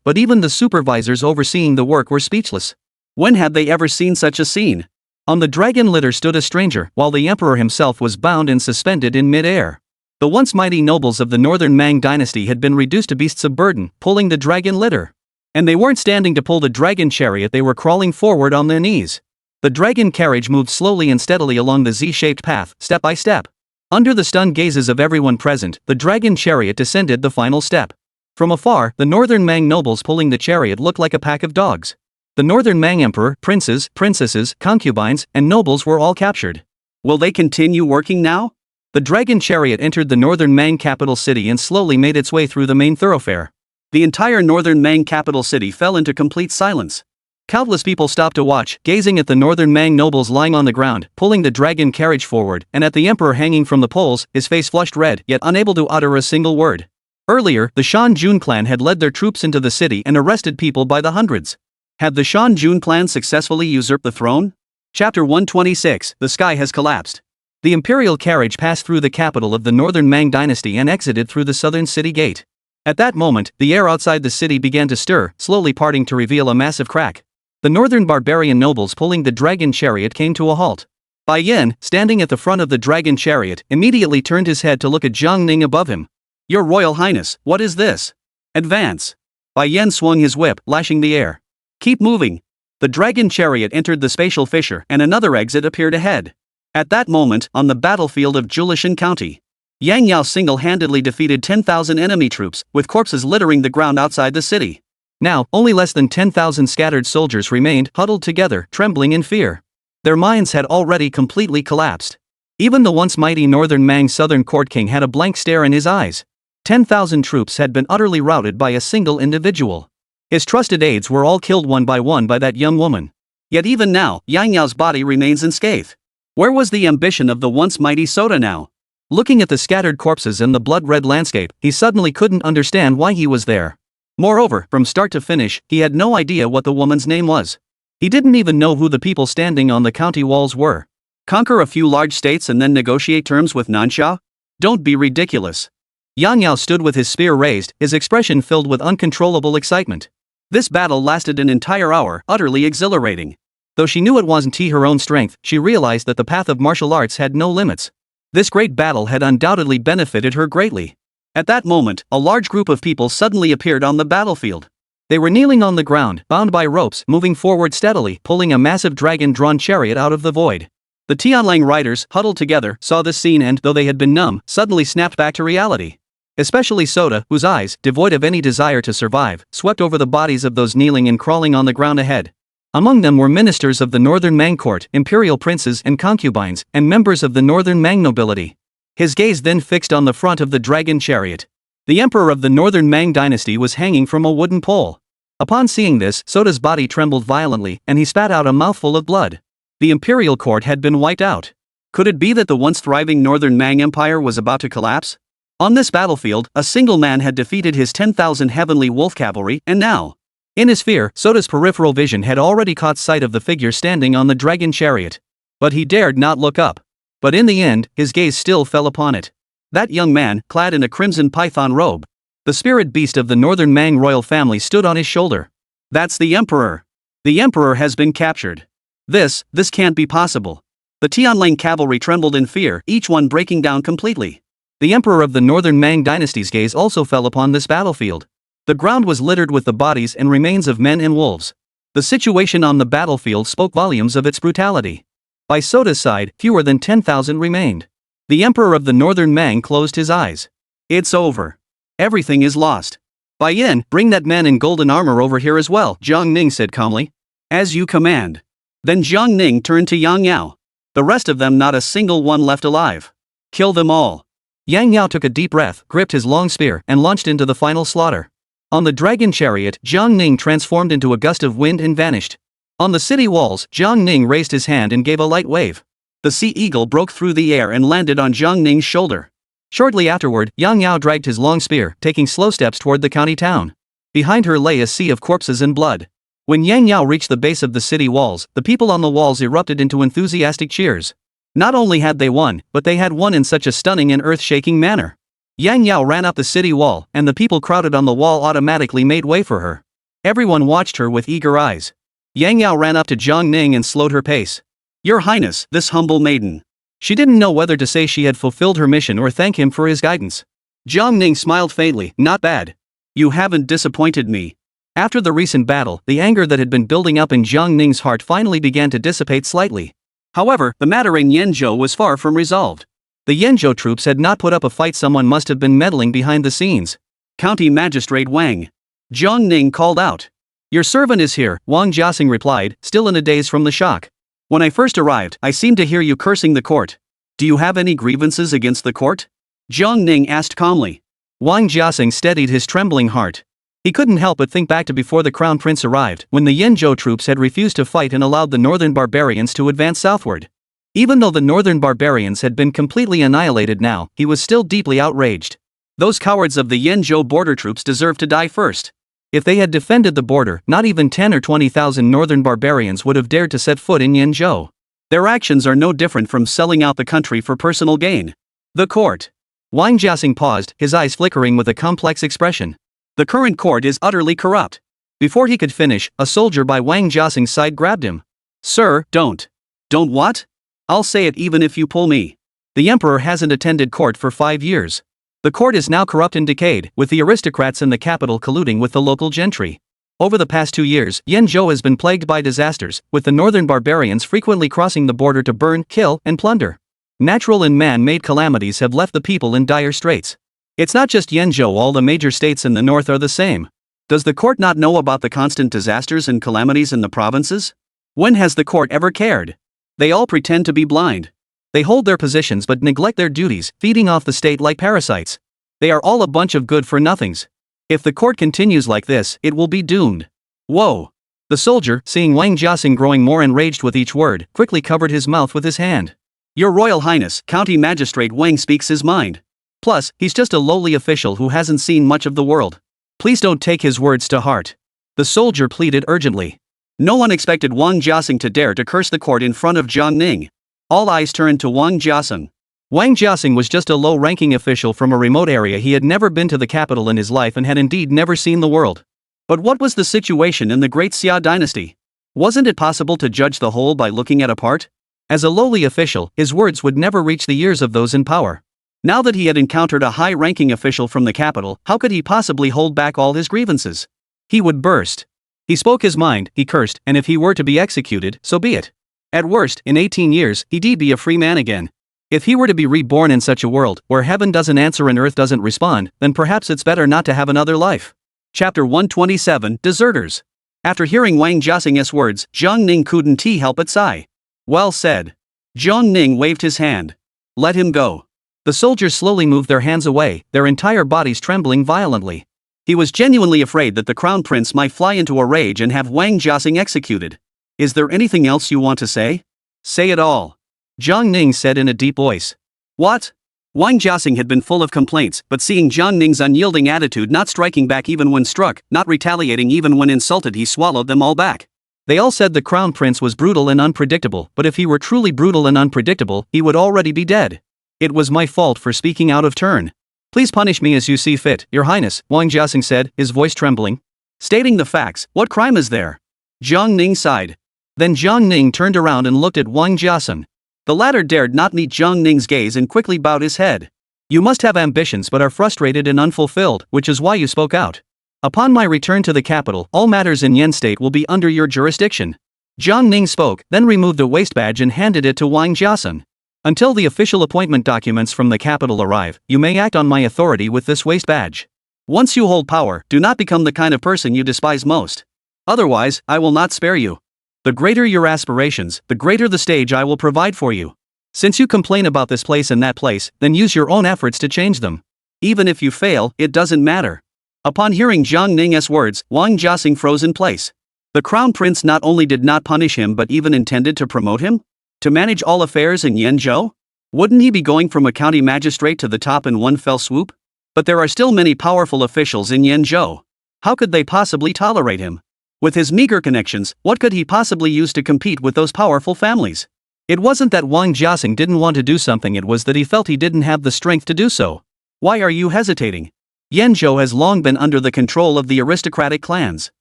A: but even the supervisors overseeing the work were speechless. When had they ever seen such a scene? On the dragon litter stood a stranger, while the emperor himself was bound and suspended in mid-air. The once mighty nobles of the northern Mang dynasty had been reduced to beasts of burden, pulling the dragon litter. And they weren't standing to pull the dragon chariot, they were crawling forward on their knees. The dragon carriage moved slowly and steadily along the Z-shaped path, step by step. Under the stunned gazes of everyone present, the dragon chariot descended the final step. From afar, the northern Mang nobles pulling the chariot looked like a pack of dogs. The northern Mang emperor, princes, princesses, concubines, and nobles were all captured. Will they continue working now? The dragon chariot entered the northern Mang capital city and slowly made its way through the main thoroughfare. The entire northern Mang capital city fell into complete silence. Countless people stopped to watch, gazing at the northern Mang nobles lying on the ground, pulling the dragon carriage forward, and at the emperor hanging from the poles, his face flushed red, yet unable to utter a single word. Earlier, the Shan Jun clan had led their troops into the city and arrested people by the hundreds. Had the Shan Jun clan successfully usurped the throne? Chapter 126, The Sky Has Collapsed. The imperial carriage passed through the capital of the northern Mang dynasty and exited through the southern city gate. At that moment, the air outside the city began to stir, slowly parting to reveal a massive crack. The northern barbarian nobles pulling the dragon chariot came to a halt. Bai Yan, standing at the front of the dragon chariot, immediately turned his head to look at Jiang Ning above him. Your Royal Highness, what is this? Advance. Bai Yan swung his whip, lashing the air. Keep moving. The dragon chariot entered the spatial fissure and another exit appeared ahead. At that moment, on the battlefield of Julishan County, Yang Yao single-handedly defeated 10,000 enemy troops, with corpses littering the ground outside the city. Now, only less than 10,000 scattered soldiers remained, huddled together, trembling in fear. Their minds had already completely collapsed. Even the once mighty northern Mang southern court king had a blank stare in his eyes. 10,000 troops had been utterly routed by a single individual. His trusted aides were all killed one by that young woman. Yet even now, Yang Yao's body remains unscathed. Where was the ambition of the once mighty Sota now? Looking at the scattered corpses and the blood-red landscape, he suddenly couldn't understand why he was there. Moreover, from start to finish, he had no idea what the woman's name was. He didn't even know who the people standing on the county walls were. Conquer a few large states and then negotiate terms with Nansha? Don't be ridiculous. Yang Yao stood with his spear raised, his expression filled with uncontrollable excitement. This battle lasted an entire hour, utterly exhilarating. Though she knew it wasn't her own strength, she realized that the path of martial arts had no limits. This great battle had undoubtedly benefited her greatly. At that moment, a large group of people suddenly appeared on the battlefield. They were kneeling on the ground, bound by ropes, moving forward steadily, pulling a massive dragon-drawn chariot out of the void. The Tianlang riders, huddled together, saw this scene and, though they had been numb, suddenly snapped back to reality. Especially Sota, whose eyes, devoid of any desire to survive, swept over the bodies of those kneeling and crawling on the ground ahead. Among them were ministers of the northern Mang court, imperial princes and concubines, and members of the northern Mang nobility. His gaze then fixed on the front of the dragon chariot. The emperor of the northern Mang dynasty was hanging from a wooden pole. Upon seeing this, Sota's body trembled violently, and he spat out a mouthful of blood. The imperial court had been wiped out. Could it be that the once thriving northern Mang empire was about to collapse? On this battlefield, a single man had defeated his 10,000 heavenly wolf cavalry, and now, in his fear, Sota's peripheral vision had already caught sight of the figure standing on the dragon chariot. But he dared not look up. But in the end, his gaze still fell upon it. That young man, clad in a crimson python robe, the spirit beast of the northern Mang royal family, stood on his shoulder. That's the emperor. The emperor has been captured. This can't be possible. The Tianlang cavalry trembled in fear, each one breaking down completely. The emperor of the northern Mang dynasty's gaze also fell upon this battlefield. The ground was littered with the bodies and remains of men and wolves. The situation on the battlefield spoke volumes of its brutality. By Sota's side, fewer than 10,000 remained. The emperor of the northern Mang closed his eyes. It's over. Everything is lost. Bai Yin, bring that man in golden armor over here as well, Jiang Ning said calmly. As you command. Then Jiang Ning turned to Yang Yao. The rest of them, not a single one left alive. Kill them all. Yang Yao took a deep breath, gripped his long spear, and launched into the final slaughter. On the dragon chariot, Jiang Ning transformed into a gust of wind and vanished. On the city walls, Jiang Ning raised his hand and gave a light wave. The sea eagle broke through the air and landed on Jiang Ning's shoulder. Shortly afterward, Yang Yao dragged his long spear, taking slow steps toward the county town. Behind her lay a sea of corpses and blood. When Yang Yao reached the base of the city walls, the people on the walls erupted into enthusiastic cheers. Not only had they won, but they had won in such a stunning and earth-shaking manner. Yang Yao ran up the city wall, and the people crowded on the wall automatically made way for her. Everyone watched her with eager eyes. Yang Yao ran up to Jiang Ning and slowed her pace. Your Highness, this humble maiden. She didn't know whether to say she had fulfilled her mission or thank him for his guidance. Jiang Ning smiled faintly. Not bad. You haven't disappointed me. After the recent battle, the anger that had been building up in Jiang Ning's heart finally began to dissipate slightly. However, the matter in Yenzhou was far from resolved. The Yenzhou troops had not put up a fight. Someone must have been meddling behind the scenes. County Magistrate Wang. Jiang Ning called out. Your servant is here, Wang Jiaxing replied, still in a daze from the shock. When I first arrived, I seemed to hear you cursing the court. Do you have any grievances against the court? Jiang Ning asked calmly. Wang Jiaxing steadied his trembling heart. He couldn't help but think back to before the crown prince arrived, when the Yenzhou troops had refused to fight and allowed the northern barbarians to advance southward. Even though the northern barbarians had been completely annihilated now, he was still deeply outraged. Those cowards of the Yenzhou border troops deserved to die first. If they had defended the border, not even 10 or 20,000 northern barbarians would have dared to set foot in Yenzhou. Their actions are no different from selling out the country for personal gain. The court. Wang Jiaxing paused, his eyes flickering with a complex expression. The current court is utterly corrupt. Before he could finish, a soldier by Wang Jiaxing's side grabbed him. Sir, don't. Don't what? I'll say it even if you pull me. The emperor hasn't attended court for 5 years. The court is now corrupt and decayed, with the aristocrats in the capital colluding with the local gentry. Over the past 2 years, Yenzhou has been plagued by disasters, with the northern barbarians frequently crossing the border to burn, kill, and plunder. Natural and man-made calamities have left the people in dire straits. It's not just Yenzhou, all the major states in the north are the same. Does the court not know about the constant disasters and calamities in the provinces? When has the court ever cared? They all pretend to be blind. They hold their positions but neglect their duties, feeding off the state like parasites. They are all a bunch of good-for-nothings. If the court continues like this, it will be doomed. Whoa! The soldier, seeing Wang Jiaxing growing more enraged with each word, quickly covered his mouth with his hand. Your Royal Highness, County Magistrate Wang speaks his mind. Plus, he's just a lowly official who hasn't seen much of the world. Please don't take his words to heart. The soldier pleaded urgently. No one expected Wang Jiasing to dare to curse the court in front of Jiang Ning. All eyes turned to Wang Jiasing. Wang Jiasing was just a low-ranking official from a remote area. He had never been to the capital in his life and had indeed never seen the world. But what was the situation in the Great Xia dynasty? Wasn't it possible to judge the whole by looking at a part? As a lowly official, his words would never reach the ears of those in power. Now that he had encountered a high-ranking official from the capital, how could he possibly hold back all his grievances? He would burst. He spoke his mind, he cursed, and if he were to be executed, so be it. At worst, in 18 years, he'd be a free man again. If he were to be reborn in such a world, where heaven doesn't answer and earth doesn't respond, then perhaps it's better not to have another life. Chapter 127, Deserters. After hearing Wang Jiasing's words, Jiang Ning couldn't help but sigh. Well said. Jiang Ning waved his hand. Let him go. The soldiers slowly moved their hands away, their entire bodies trembling violently. He was genuinely afraid that the crown prince might fly into a rage and have Wang Jiasing executed. Is there anything else you want to say? Say it all. Jiang Ning said in a deep voice. What? Wang Jiasing had been full of complaints, but seeing Jiang Ning's unyielding attitude, not striking back even when struck, not retaliating even when insulted, he swallowed them all back. They all said the crown prince was brutal and unpredictable, but if he were truly brutal and unpredictable, he would already be dead. It was my fault for speaking out of turn. Please punish me as you see fit, Your Highness, Wang Jiasing said, his voice trembling. Stating the facts, what crime is there? Jiang Ning sighed. Then Jiang Ning turned around and looked at Wang Jiasing. The latter dared not meet Jiang Ning's gaze and quickly bowed his head. You must have ambitions but are frustrated and unfulfilled, which is why you spoke out. Upon my return to the capital, all matters in Yen State will be under your jurisdiction. Jiang Ning spoke, then removed a waist badge and handed it to Wang Jiasing. Until the official appointment documents from the capital arrive, you may act on my authority with this waist badge. Once you hold power, do not become the kind of person you despise most. Otherwise, I will not spare you. The greater your aspirations, the greater the stage I will provide for you. Since you complain about this place and that place, then use your own efforts to change them. Even if you fail, it doesn't matter. Upon hearing Jiang Ning's words, Wang Jiasing froze in place. The crown prince not only did not punish him but even intended to promote him? To manage all affairs in Yenzhou? Wouldn't he be going from a county magistrate to the top in one fell swoop? But there are still many powerful officials in Yenzhou. How could they possibly tolerate him? With his meager connections, what could he possibly use to compete with those powerful families? It wasn't that Wang Jiasing didn't want to do something, it was that he felt he didn't have the strength to do so. Why are you hesitating? Yenzhou has long been under the control of the aristocratic clans.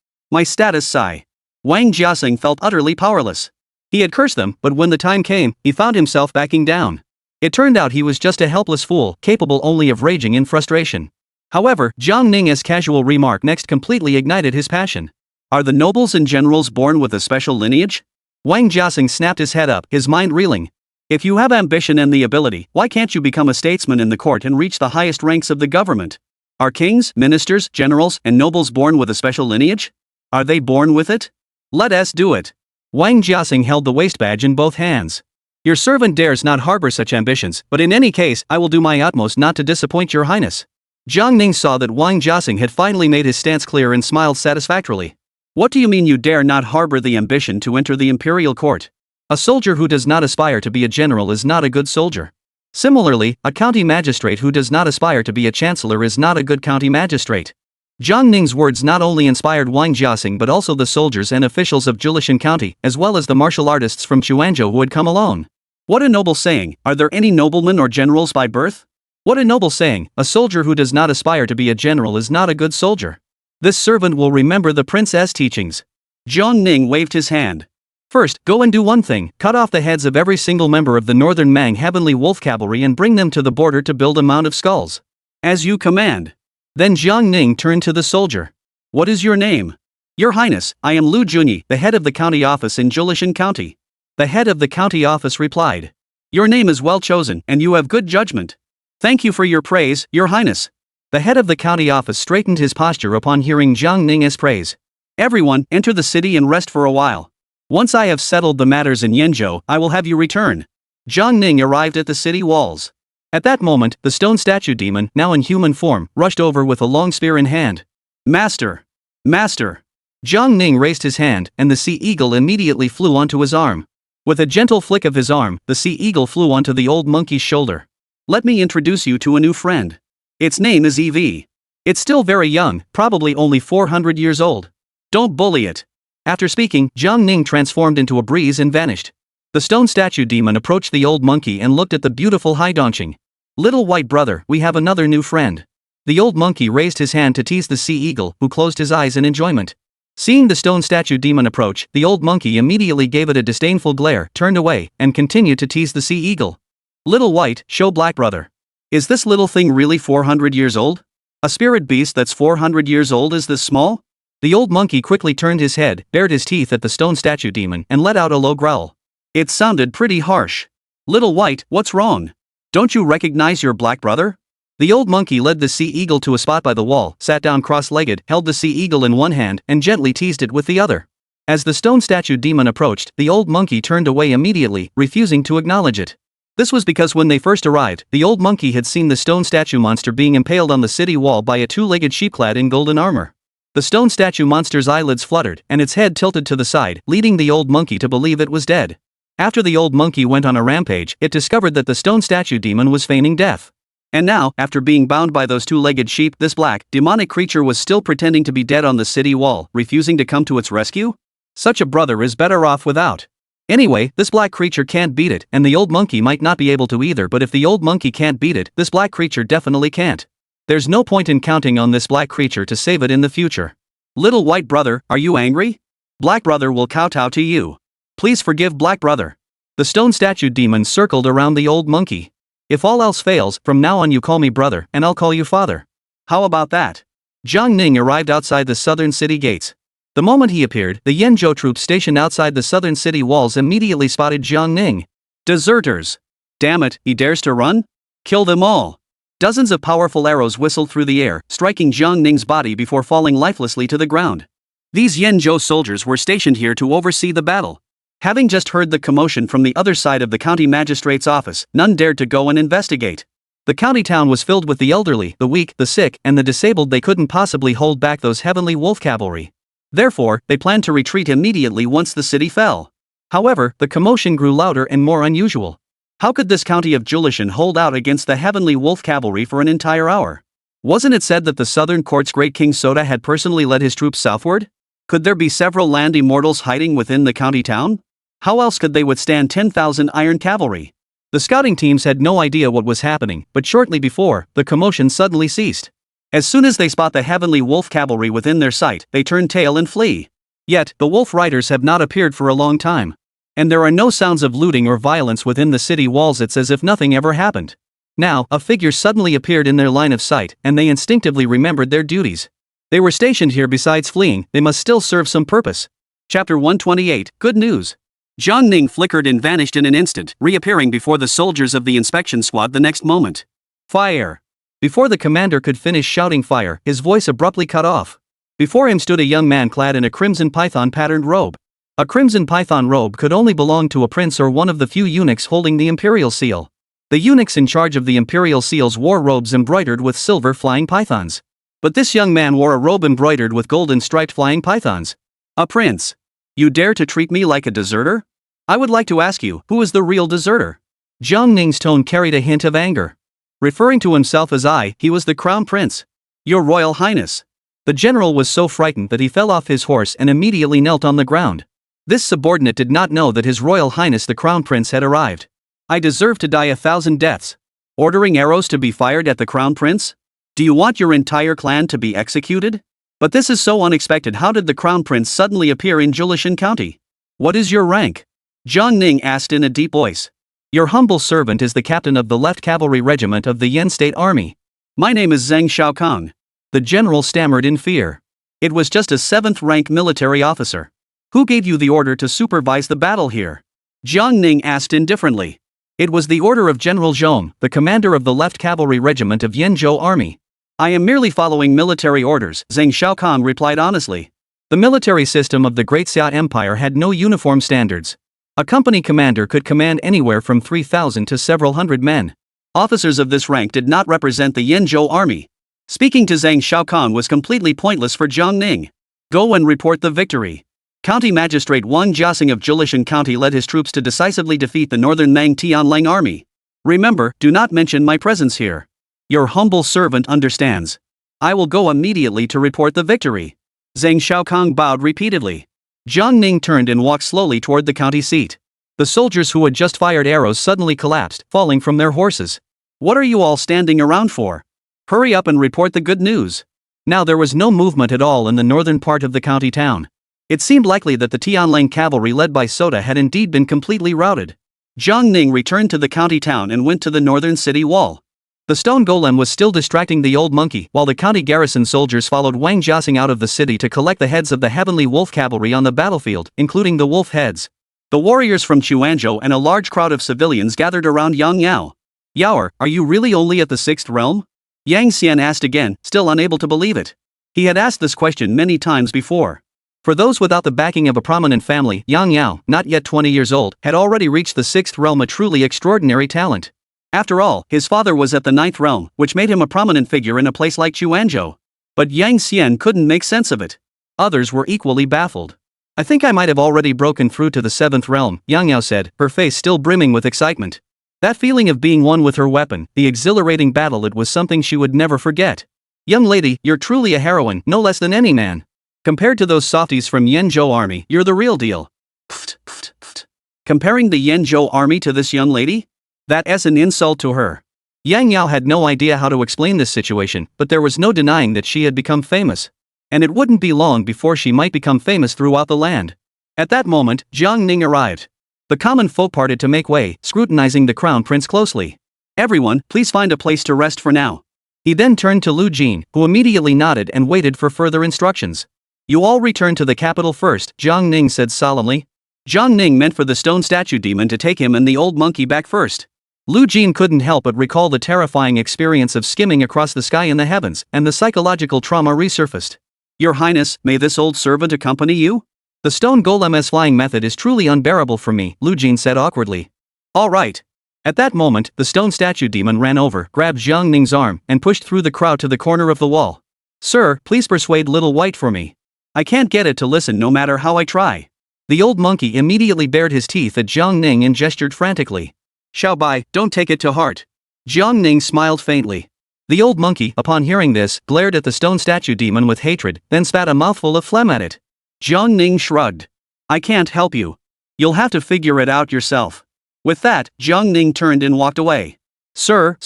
A: My status sigh. Wang Jiasing felt utterly powerless. He had cursed them, but when the time came, he found himself backing down. It turned out he was just a helpless fool, capable only of raging in frustration. However, Jiang Ning's casual remark next completely ignited his passion. Are the nobles and generals born with a special lineage? Wang Jiasing snapped his head up, his mind reeling. If you have ambition and the ability, why can't you become a statesman in the court and reach the highest ranks of the government? Are kings, ministers, generals, and nobles born with a special lineage? Are they born with it? Let us do it. Wang Jiasing held the waist badge in both hands. Your servant dares not harbor such ambitions, but in any case, I will do my utmost not to disappoint your highness. Jiang Ning saw that Wang Jiasing had finally made his stance clear and smiled satisfactorily. What do you mean you dare not harbor the ambition to enter the imperial court? A soldier who does not aspire to be a general is not a good soldier. Similarly, a county magistrate who does not aspire to be a chancellor is not a good county magistrate. Jiang Ning's words not only inspired Wang Jiasing but also the soldiers and officials of Julishan County, as well as the martial artists from Chuanzhou who had come alone. What a noble saying! Are there any noblemen or generals by birth? What a noble saying! A soldier who does not aspire to be a general is not a good soldier. This servant will remember the prince's teachings. Jiang Ning waved his hand. First, go and do one thing, cut off the heads of every single member of the Northern Mang Heavenly Wolf Cavalry and bring them to the border to build a mound of skulls. As you command. Then Jiang Ning turned to the soldier. What is your name? Your Highness, I am Lu Junyi, the head of the county office in Julishan County. The head of the county office replied. Your name is well chosen, and you have good judgment. Thank you for your praise, Your Highness. The head of the county office straightened his posture upon hearing Jiang Ning's praise. Everyone, enter the city and rest for a while. Once I have settled the matters in Yenzhou, I will have you return. Jiang Ning arrived at the city walls. At that moment, the stone statue demon, now in human form, rushed over with a long spear in hand. Master! Master! Jiang Ning raised his hand, and the sea eagle immediately flew onto his arm. With a gentle flick of his arm, the sea eagle flew onto the old monkey's shoulder. Let me introduce you to a new friend. Its name is Ev. It's still very young, probably only 400 years old. Don't bully it. After speaking, Jiang Ning transformed into a breeze and vanished. The stone statue demon approached the old monkey and looked at the beautiful Haidongqing. Little white brother, we have another new friend. The old monkey raised his hand to tease the sea eagle, who closed his eyes in enjoyment. Seeing the stone statue demon approach, the old monkey immediately gave it a disdainful glare, turned away, and continued to tease the sea eagle. Little white, show black brother. Is this little thing really 400 years old? A spirit beast that's 400 years old is this small? The old monkey quickly turned his head, bared his teeth at the stone statue demon, and let out a low growl. It sounded pretty harsh. Little white, what's wrong? Don't you recognize your black brother? The old monkey led the sea eagle to a spot by the wall, sat down cross-legged, held the sea eagle in one hand, and gently teased it with the other. As the stone statue demon approached, the old monkey turned away immediately, refusing to acknowledge it. This was because when they first arrived, the old monkey had seen the stone statue monster being impaled on the city wall by a two-legged sheep clad in golden armor. The stone statue monster's eyelids fluttered, and its head tilted to the side, leading the old monkey to believe it was dead. After the old monkey went on a rampage, it discovered that the stone statue demon was feigning death. And now, after being bound by those two-legged sheep, this black, demonic creature was still pretending to be dead on the city wall, refusing to come to its rescue? Such a brother is better off without. Anyway, this black creature can't beat it, and the old monkey might not be able to either, but if the old monkey can't beat it, this black creature definitely can't. There's no point in counting on this black creature to save it in the future. Little white brother, are you angry? Black brother will kowtow to you. Please forgive black brother. The stone statue demon circled around the old monkey. If all else fails, from now on you call me brother, and I'll call you father. How about that? Jiang Ning arrived outside the southern city gates. The moment he appeared, the Yanzhou troops stationed outside the southern city walls immediately spotted Jiang Ning. Deserters! Damn it, he dares to run? Kill them all! Dozens of powerful arrows whistled through the air, striking Jiang Ning's body before falling lifelessly to the ground. These Yanzhou soldiers were stationed here to oversee the battle. Having just heard the commotion from the other side of the county magistrate's office, none dared to go and investigate. The county town was filled with the elderly, the weak, the sick, and the disabled. They couldn't possibly hold back those heavenly wolf cavalry. Therefore, they planned to retreat immediately once the city fell. However, the commotion grew louder and more unusual. How could this county of Julishan hold out against the heavenly wolf cavalry for an entire hour? Wasn't it said that the southern court's great King Soda had personally led his troops southward? Could there be several land immortals hiding within the county town? How else could they withstand 10,000 iron cavalry? The scouting teams had no idea what was happening, but shortly before, the commotion suddenly ceased. As soon as they spot the heavenly wolf cavalry within their sight, they turn tail and flee. Yet, the wolf riders have not appeared for a long time. And there are no sounds of looting or violence within the city walls. It's as if nothing ever happened. Now, a figure suddenly appeared in their line of sight, and they instinctively remembered their duties. They were stationed here. Besides fleeing, they must still serve some purpose. Chapter 128, Good News. Jiang Ning flickered and vanished in an instant, reappearing before the soldiers of the inspection squad the next moment. Fire! Before the commander could finish shouting fire, his voice abruptly cut off. Before him stood a young man clad in a crimson python-patterned robe. A crimson python robe could only belong to a prince or one of the few eunuchs holding the imperial seal. The eunuchs in charge of the imperial seals wore robes embroidered with silver flying pythons. But this young man wore a robe embroidered with golden striped flying pythons. A prince! You dare to treat me like a deserter? I would like to ask you, who is the real deserter? Jiang Ning's tone carried a hint of anger. Referring to himself as he was the crown prince. Your Royal Highness. The general was so frightened that he fell off his horse and immediately knelt on the ground. This subordinate did not know that His Royal Highness the Crown Prince had arrived. I deserve to die 1,000 deaths. Ordering arrows to be fired at the Crown Prince? Do you want your entire clan to be executed? But this is so unexpected. How did the Crown Prince suddenly appear in Julishan County? What is your rank? Jiang Ning asked in a deep voice. Your humble servant is the captain of the Left Cavalry Regiment of the Yan State Army. My name is Zheng Shaokang. The general stammered in fear. It was just a 7th-rank military officer. Who gave you the order to supervise the battle here? Jiang Ning asked indifferently. It was the order of General Zhong, the commander of the Left Cavalry Regiment of Yanzhou Army. I am merely following military orders, Zheng Shaokang replied honestly. The military system of the Great Xia Empire had no uniform standards. A company commander could command anywhere from 3,000 to several hundred men. Officers of this rank did not represent the Yanzhou Army. Speaking to Zheng Shaokang was completely pointless for Jiang Ning. Go and report the victory. County Magistrate Wang Jiasing of Julishan County led his troops to decisively defeat the northern Mang Tianlang army. Remember, do not mention my presence here. Your humble servant understands. I will go immediately to report the victory. Zhang Xiaokang bowed repeatedly. Jiang Ning turned and walked slowly toward the county seat. The soldiers who had just fired arrows suddenly collapsed, falling from their horses. What are you all standing around for? Hurry up and report the good news. Now there was no movement at all in the northern part of the county town. It seemed likely that the Tianlang cavalry led by Sota had indeed been completely routed. Jiang Ning returned to the county town and went to the northern city wall. The stone golem was still distracting the old monkey while the county garrison soldiers followed Wang Jiasing out of the city to collect the heads of the heavenly wolf cavalry on the battlefield, including the wolf heads. The warriors from Chuanzhou and a large crowd of civilians gathered around Yang Yao. Yaoer, are you really only at the 6th realm? Yang Xian asked again, still unable to believe it. He had asked this question many times before. For those without the backing of a prominent family, Yang Yao, not yet 20 years old, had already reached the 6th realm, a truly extraordinary talent. After all, his father was at the 9th realm, which made him a prominent figure in a place like Chuanzhou. But Yang Xian couldn't make sense of it. Others were equally baffled. I think I might have already broken through to the 7th realm, Yang Yao said, her face still brimming with excitement. That feeling of being one with her weapon, the exhilarating battle, it was something she would never forget. Young lady, you're truly a heroine, no less than any man. Compared to those softies from Yanzhou army, you're the real deal. Pft, pft, pft. Comparing the Yanzhou army to this young lady? That's an insult to her. Yang Yao had no idea how to explain this situation, but there was no denying that she had become famous. And it wouldn't be long before she might become famous throughout the land. At that moment, Jiang Ning arrived. The common folk parted to make way, scrutinizing the crown prince closely. Everyone, please find a place to rest for now. He then turned to Lu Jin, who immediately nodded and waited for further instructions. You all return to the capital first, Jiang Ning said solemnly. Jiang Ning meant for the stone statue demon to take him and the old monkey back first. Lu Jin couldn't help but recall the terrifying experience of skimming across the sky in the heavens, and the psychological trauma resurfaced. Your Highness, may this old servant accompany you? The stone golem's flying method is truly unbearable for me, Lu Jin said awkwardly. All right. At that moment, the stone statue demon ran over, grabbed Jiang Ning's arm, and pushed through the crowd to the corner of the wall. Sir, please persuade Little White for me. I can't get it to listen no matter how I try. The old monkey immediately bared his teeth at Jiang Ning and gestured frantically. Xiaobai, don't take it to heart. Jiang Ning smiled faintly. The old monkey, upon hearing this, glared at the stone statue demon with hatred, then spat a mouthful of phlegm at it. Jiang Ning shrugged. I can't help you. You'll have to figure it out yourself. With that, Jiang Ning turned and walked away. Sir.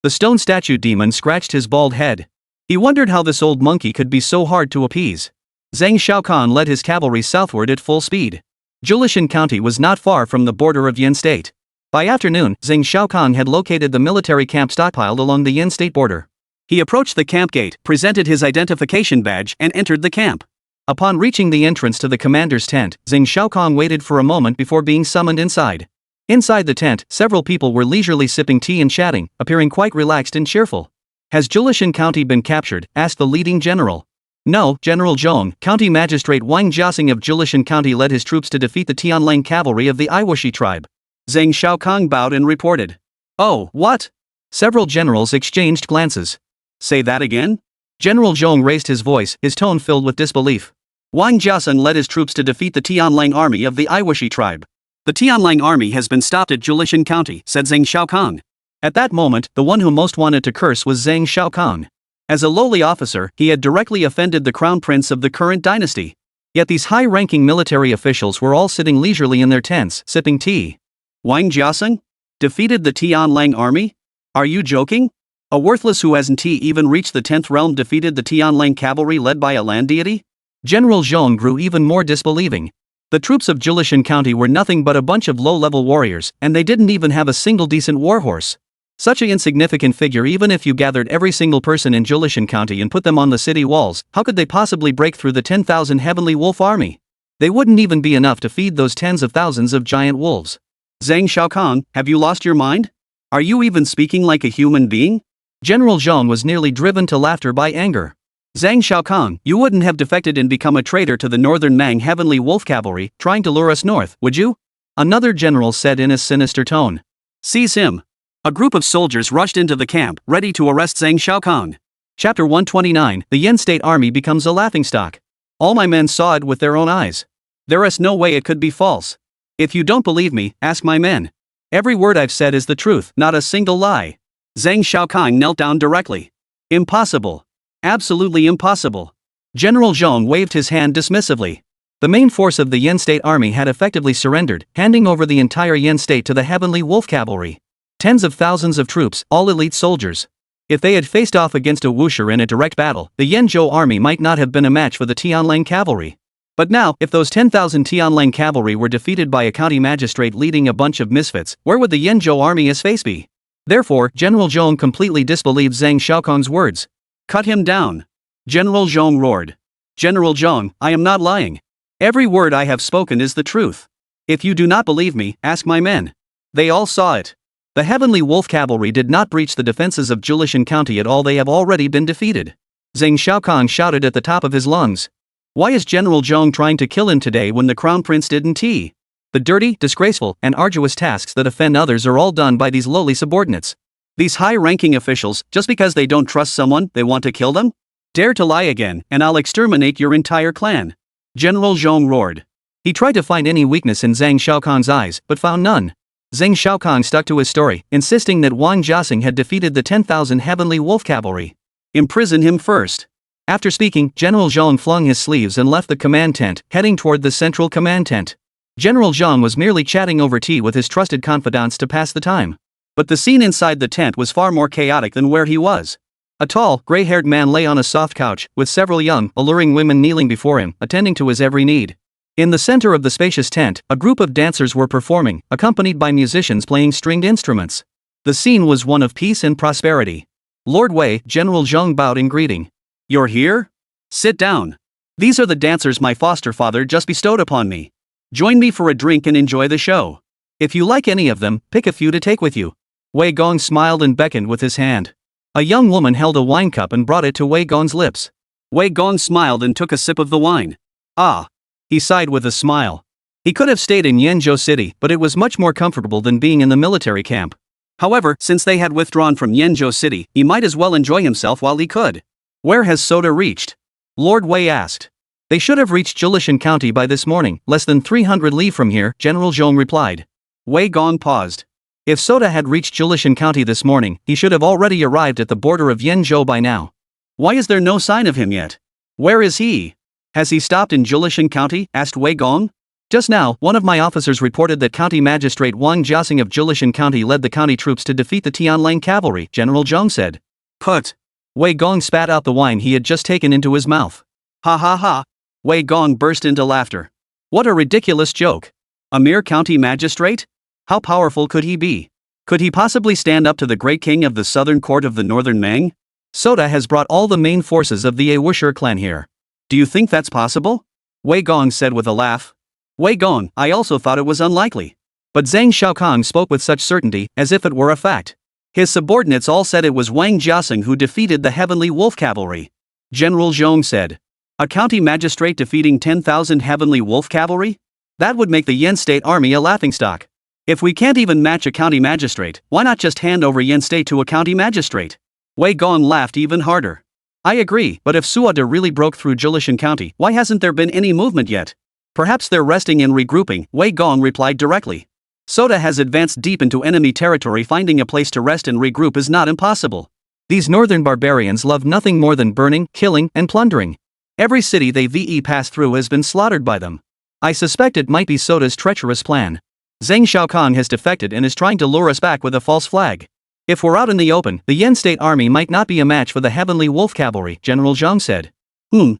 A: The stone statue demon scratched his bald head. He wondered how this old monkey could be so hard to appease. Zhang Xiaokan led his cavalry southward at full speed. Julishan County was not far from the border of Yin State. By afternoon, Zhang Xiaokang had located the military camp stockpiled along the Yin State border. He approached the camp gate, presented his identification badge, and entered the camp. Upon reaching the entrance to the commander's tent, Zhang Xiaokang waited for a moment before being summoned inside. Inside the tent, several people were leisurely sipping tea and chatting, appearing quite relaxed and cheerful. Has Julishan County been captured? Asked the leading general. No, General Zhong. County Magistrate Wang Jiasing of Julishan County led his troops to defeat the Tianlang cavalry of the Iwashi tribe. Zhang Xiaokang bowed and reported. Oh, what? Several generals exchanged glances. Say that again? General Zhong raised his voice, his tone filled with disbelief. Wang Jiasing led his troops to defeat the Tianlang army of the Iwashi tribe. The Tianlang army has been stopped at Julishan County, said Zhang Xiaokang. At that moment, the one who most wanted to curse was Zhang Xiaokang. As a lowly officer, he had directly offended the crown prince of the current dynasty. Yet these high-ranking military officials were all sitting leisurely in their tents, sipping tea. Wang Jiasing? Defeated the Tianlang army? Are you joking? A worthless who hasn't even reached the 10th realm defeated the Tianlang cavalry led by a land deity? General Zhong grew even more disbelieving. The troops of Julishan County were nothing but a bunch of low-level warriors, and they didn't even have a single decent warhorse. Such an insignificant figure. Even if you gathered every single person in Julishan County and put them on the city walls, how could they possibly break through the 10,000 heavenly wolf army? They wouldn't even be enough to feed those tens of thousands of giant wolves. Zhang Xiaokang, have you lost your mind? Are you even speaking like a human being? General Zhong was nearly driven to laughter by anger. Zhang Xiaokang, you wouldn't have defected and become a traitor to the northern Mang heavenly wolf cavalry, trying to lure us north, would you? Another general said in a sinister tone. Seize him. A group of soldiers rushed into the camp, ready to arrest Zhang Xiaokang. Chapter 129, the Yin State Army becomes a laughingstock. All my men saw it with their own eyes. There is no way it could be false. If you don't believe me, ask my men. Every word I've said is the truth, not a single lie. Zhang Xiaokang knelt down directly. Impossible. Absolutely impossible. General Zhong waved his hand dismissively. The main force of the Yen State Army had effectively surrendered, handing over the entire Yen State to the Heavenly Wolf Cavalry. Tens of thousands of troops, all elite soldiers. If they had faced off against a Wuxia in a direct battle, the Yanzhou army might not have been a match for the Tianlang cavalry. But now, if those 10,000 Tianlang cavalry were defeated by a county magistrate leading a bunch of misfits, where would the Yanzhou army's face be? Therefore, General Zhong completely disbelieved Zhang Xiaokang's words. Cut him down. General Zhong roared. General Zhong, I am not lying. Every word I have spoken is the truth. If you do not believe me, ask my men. They all saw it. The Heavenly Wolf Cavalry did not breach the defenses of Julishan County at all. They have already been defeated. Zhang Xiaokang shouted at the top of his lungs. Why is General Zhong trying to kill him today when the Crown Prince didn't? The dirty, disgraceful, and arduous tasks that offend others are all done by these lowly subordinates. These high-ranking officials, just because they don't trust someone, they want to kill them? Dare to lie again, and I'll exterminate your entire clan. General Zhong roared. He tried to find any weakness in Zhang Xiaokang's eyes, but found none. Zhang Xiaokang stuck to his story, insisting that Wang Jiaxing had defeated the 10,000 Heavenly Wolf Cavalry. Imprison him first. After speaking, General Zhong flung his sleeves and left the command tent, heading toward the central command tent. General Zhong was merely chatting over tea with his trusted confidants to pass the time. But the scene inside the tent was far more chaotic than where he was. A tall, gray-haired man lay on a soft couch, with several young, alluring women kneeling before him, attending to his every need. In the center of the spacious tent, a group of dancers were performing, accompanied by musicians playing stringed instruments. The scene was one of peace and prosperity. Lord Wei, General Zhong bowed in greeting. You're here? Sit down. These are the dancers my foster father just bestowed upon me. Join me for a drink and enjoy the show. If you like any of them, pick a few to take with you. Wei Gong smiled and beckoned with his hand. A young woman held a wine cup and brought it to Wei Gong's lips. Wei Gong smiled and took a sip of the wine. Ah. He sighed with a smile. He could have stayed in Yanzhou City, but it was much more comfortable than being in the military camp. However, since they had withdrawn from Yanzhou City, he might as well enjoy himself while he could. Where has Soda reached? Lord Wei asked. They should have reached Julishan County by this morning, less than 300 li from here, General Zhong replied. Wei Gong paused. If Soda had reached Julishan County this morning, he should have already arrived at the border of Yanzhou by now. Why is there no sign of him yet? Where is he? Has he stopped in Julishan County? Asked Wei Gong. Just now, one of my officers reported that County Magistrate Wang Jiaxing of Julishan County led the county troops to defeat the Tianlang cavalry, General Zhong said. Put. Wei Gong spat out the wine he had just taken into his mouth. Ha ha ha. Wei Gong burst into laughter. What a ridiculous joke. A mere county magistrate? How powerful could he be? Could he possibly stand up to the great king of the southern court of the northern Meng? Soda has brought all the main forces of the Wuxia clan here. Do you think that's possible? Wei Gong said with a laugh. Wei Gong, I also thought it was unlikely. But Zhang Xiaokang spoke with such certainty, as if it were a fact. His subordinates all said it was Wang Jiaxing who defeated the Heavenly Wolf Cavalry. General Zhong said. A county magistrate defeating 10,000 Heavenly Wolf Cavalry? That would make the Yen State Army a laughingstock. If we can't even match a county magistrate, why not just hand over Yen State to a county magistrate? Wei Gong laughed even harder. I agree, but if Suoda really broke through Julishan County, why hasn't there been any movement yet? Perhaps they're resting and regrouping, Wei Gong replied directly. Soda has advanced deep into enemy territory. Finding a place to rest and regroup is not impossible. These northern barbarians love nothing more than burning, killing, and plundering. Every city they pass through has been slaughtered by them. I suspect it might be Soda's treacherous plan. Zhang Xiaokang has defected and is trying to lure us back with a false flag. If we're out in the open, the Yen State Army might not be a match for the Heavenly Wolf Cavalry, General Zhang said.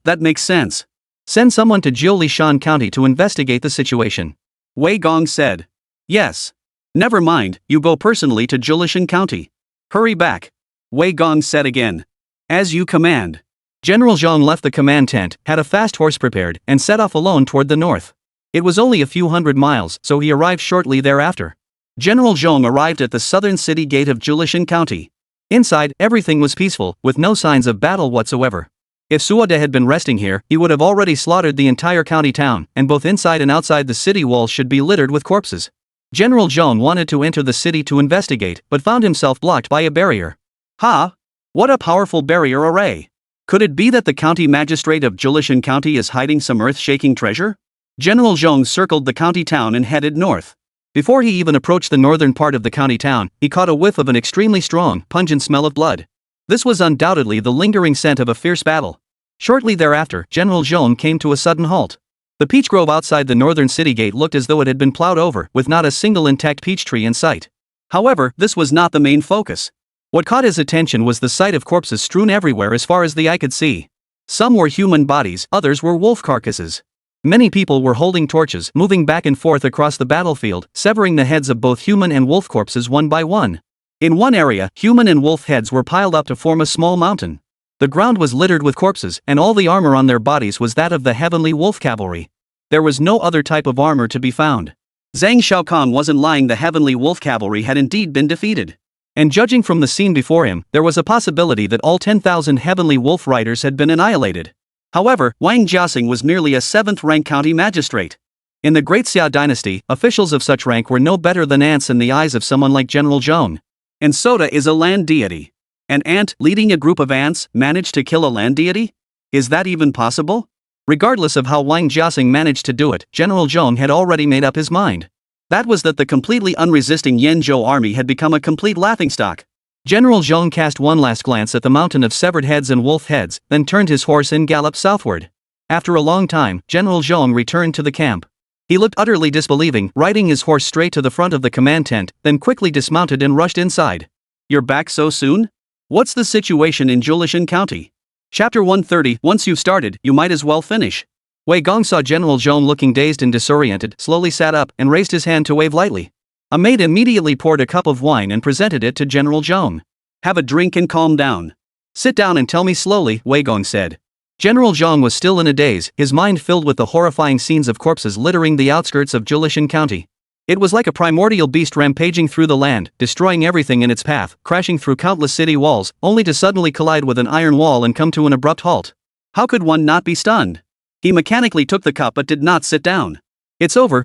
A: That makes sense. Send someone to Jiulishan County to investigate the situation. Wei Gong said. Yes. Never mind, you go personally to Julishan County. Hurry back. Wei Gong said again. As you command. General Zhang left the command tent, had a fast horse prepared, and set off alone toward the north. It was only a few hundred miles, so he arrived shortly thereafter. General Zhong arrived at the southern city gate of Julishan County. Inside, everything was peaceful, with no signs of battle whatsoever. If Suoda had been resting here, he would have already slaughtered the entire county town, and both inside and outside the city walls should be littered with corpses. General Zhong wanted to enter the city to investigate, but found himself blocked by a barrier. Ha! What a powerful barrier array! Could it be that the county magistrate of Julishan County is hiding some earth-shaking treasure? General Zhong circled the county town and headed north. Before he even approached the northern part of the county town, he caught a whiff of an extremely strong, pungent smell of blood. This was undoubtedly the lingering scent of a fierce battle. Shortly thereafter, General Zhong came to a sudden halt. The peach grove outside the northern city gate looked as though it had been plowed over, with not a single intact peach tree in sight. However, this was not the main focus. What caught his attention was the sight of corpses strewn everywhere as far as the eye could see. Some were human bodies, others were wolf carcasses. Many people were holding torches, moving back and forth across the battlefield, severing the heads of both human and wolf corpses one by one. In one area, human and wolf heads were piled up to form a small mountain. The ground was littered with corpses, and all the armor on their bodies was that of the heavenly wolf cavalry. There was no other type of armor to be found. Zhang Xiaokong wasn't lying, the heavenly wolf cavalry had indeed been defeated. And judging from the scene before him, there was a possibility that all 10,000 heavenly wolf riders had been annihilated. However, Wang Jiaxing was merely a 7th-rank county magistrate. In the Great Xia dynasty, officials of such rank were no better than ants in the eyes of someone like General Zhong. And Soda is a land deity. An ant, leading a group of ants, managed to kill a land deity? Is that even possible? Regardless of how Wang Jiaxing managed to do it, General Zhong had already made up his mind. That was that the completely unresisting Yanzhou army had become a complete laughingstock. General Zhong cast one last glance at the mountain of severed heads and wolf heads, then turned his horse and galloped southward. After a long time, General Zhong returned to the camp. He looked utterly disbelieving, riding his horse straight to the front of the command tent, then quickly dismounted and rushed inside. "You're back so soon? What's the situation in Julishan County?" Chapter 130. Once you've started, you might as well finish. Wei Gong saw General Zhong looking dazed and disoriented, slowly sat up, and raised his hand to wave lightly. A maid immediately poured a cup of wine and presented it to General Zhong. "Have a drink and calm down. Sit down and tell me slowly," Wei Gong said. General Zhong was still in a daze, his mind filled with the horrifying scenes of corpses littering the outskirts of Julishan County. It was like a primordial beast rampaging through the land, destroying everything in its path, crashing through countless city walls, only to suddenly collide with an iron wall and come to an abrupt halt. How could one not be stunned? He mechanically took the cup but did not sit down. It's over,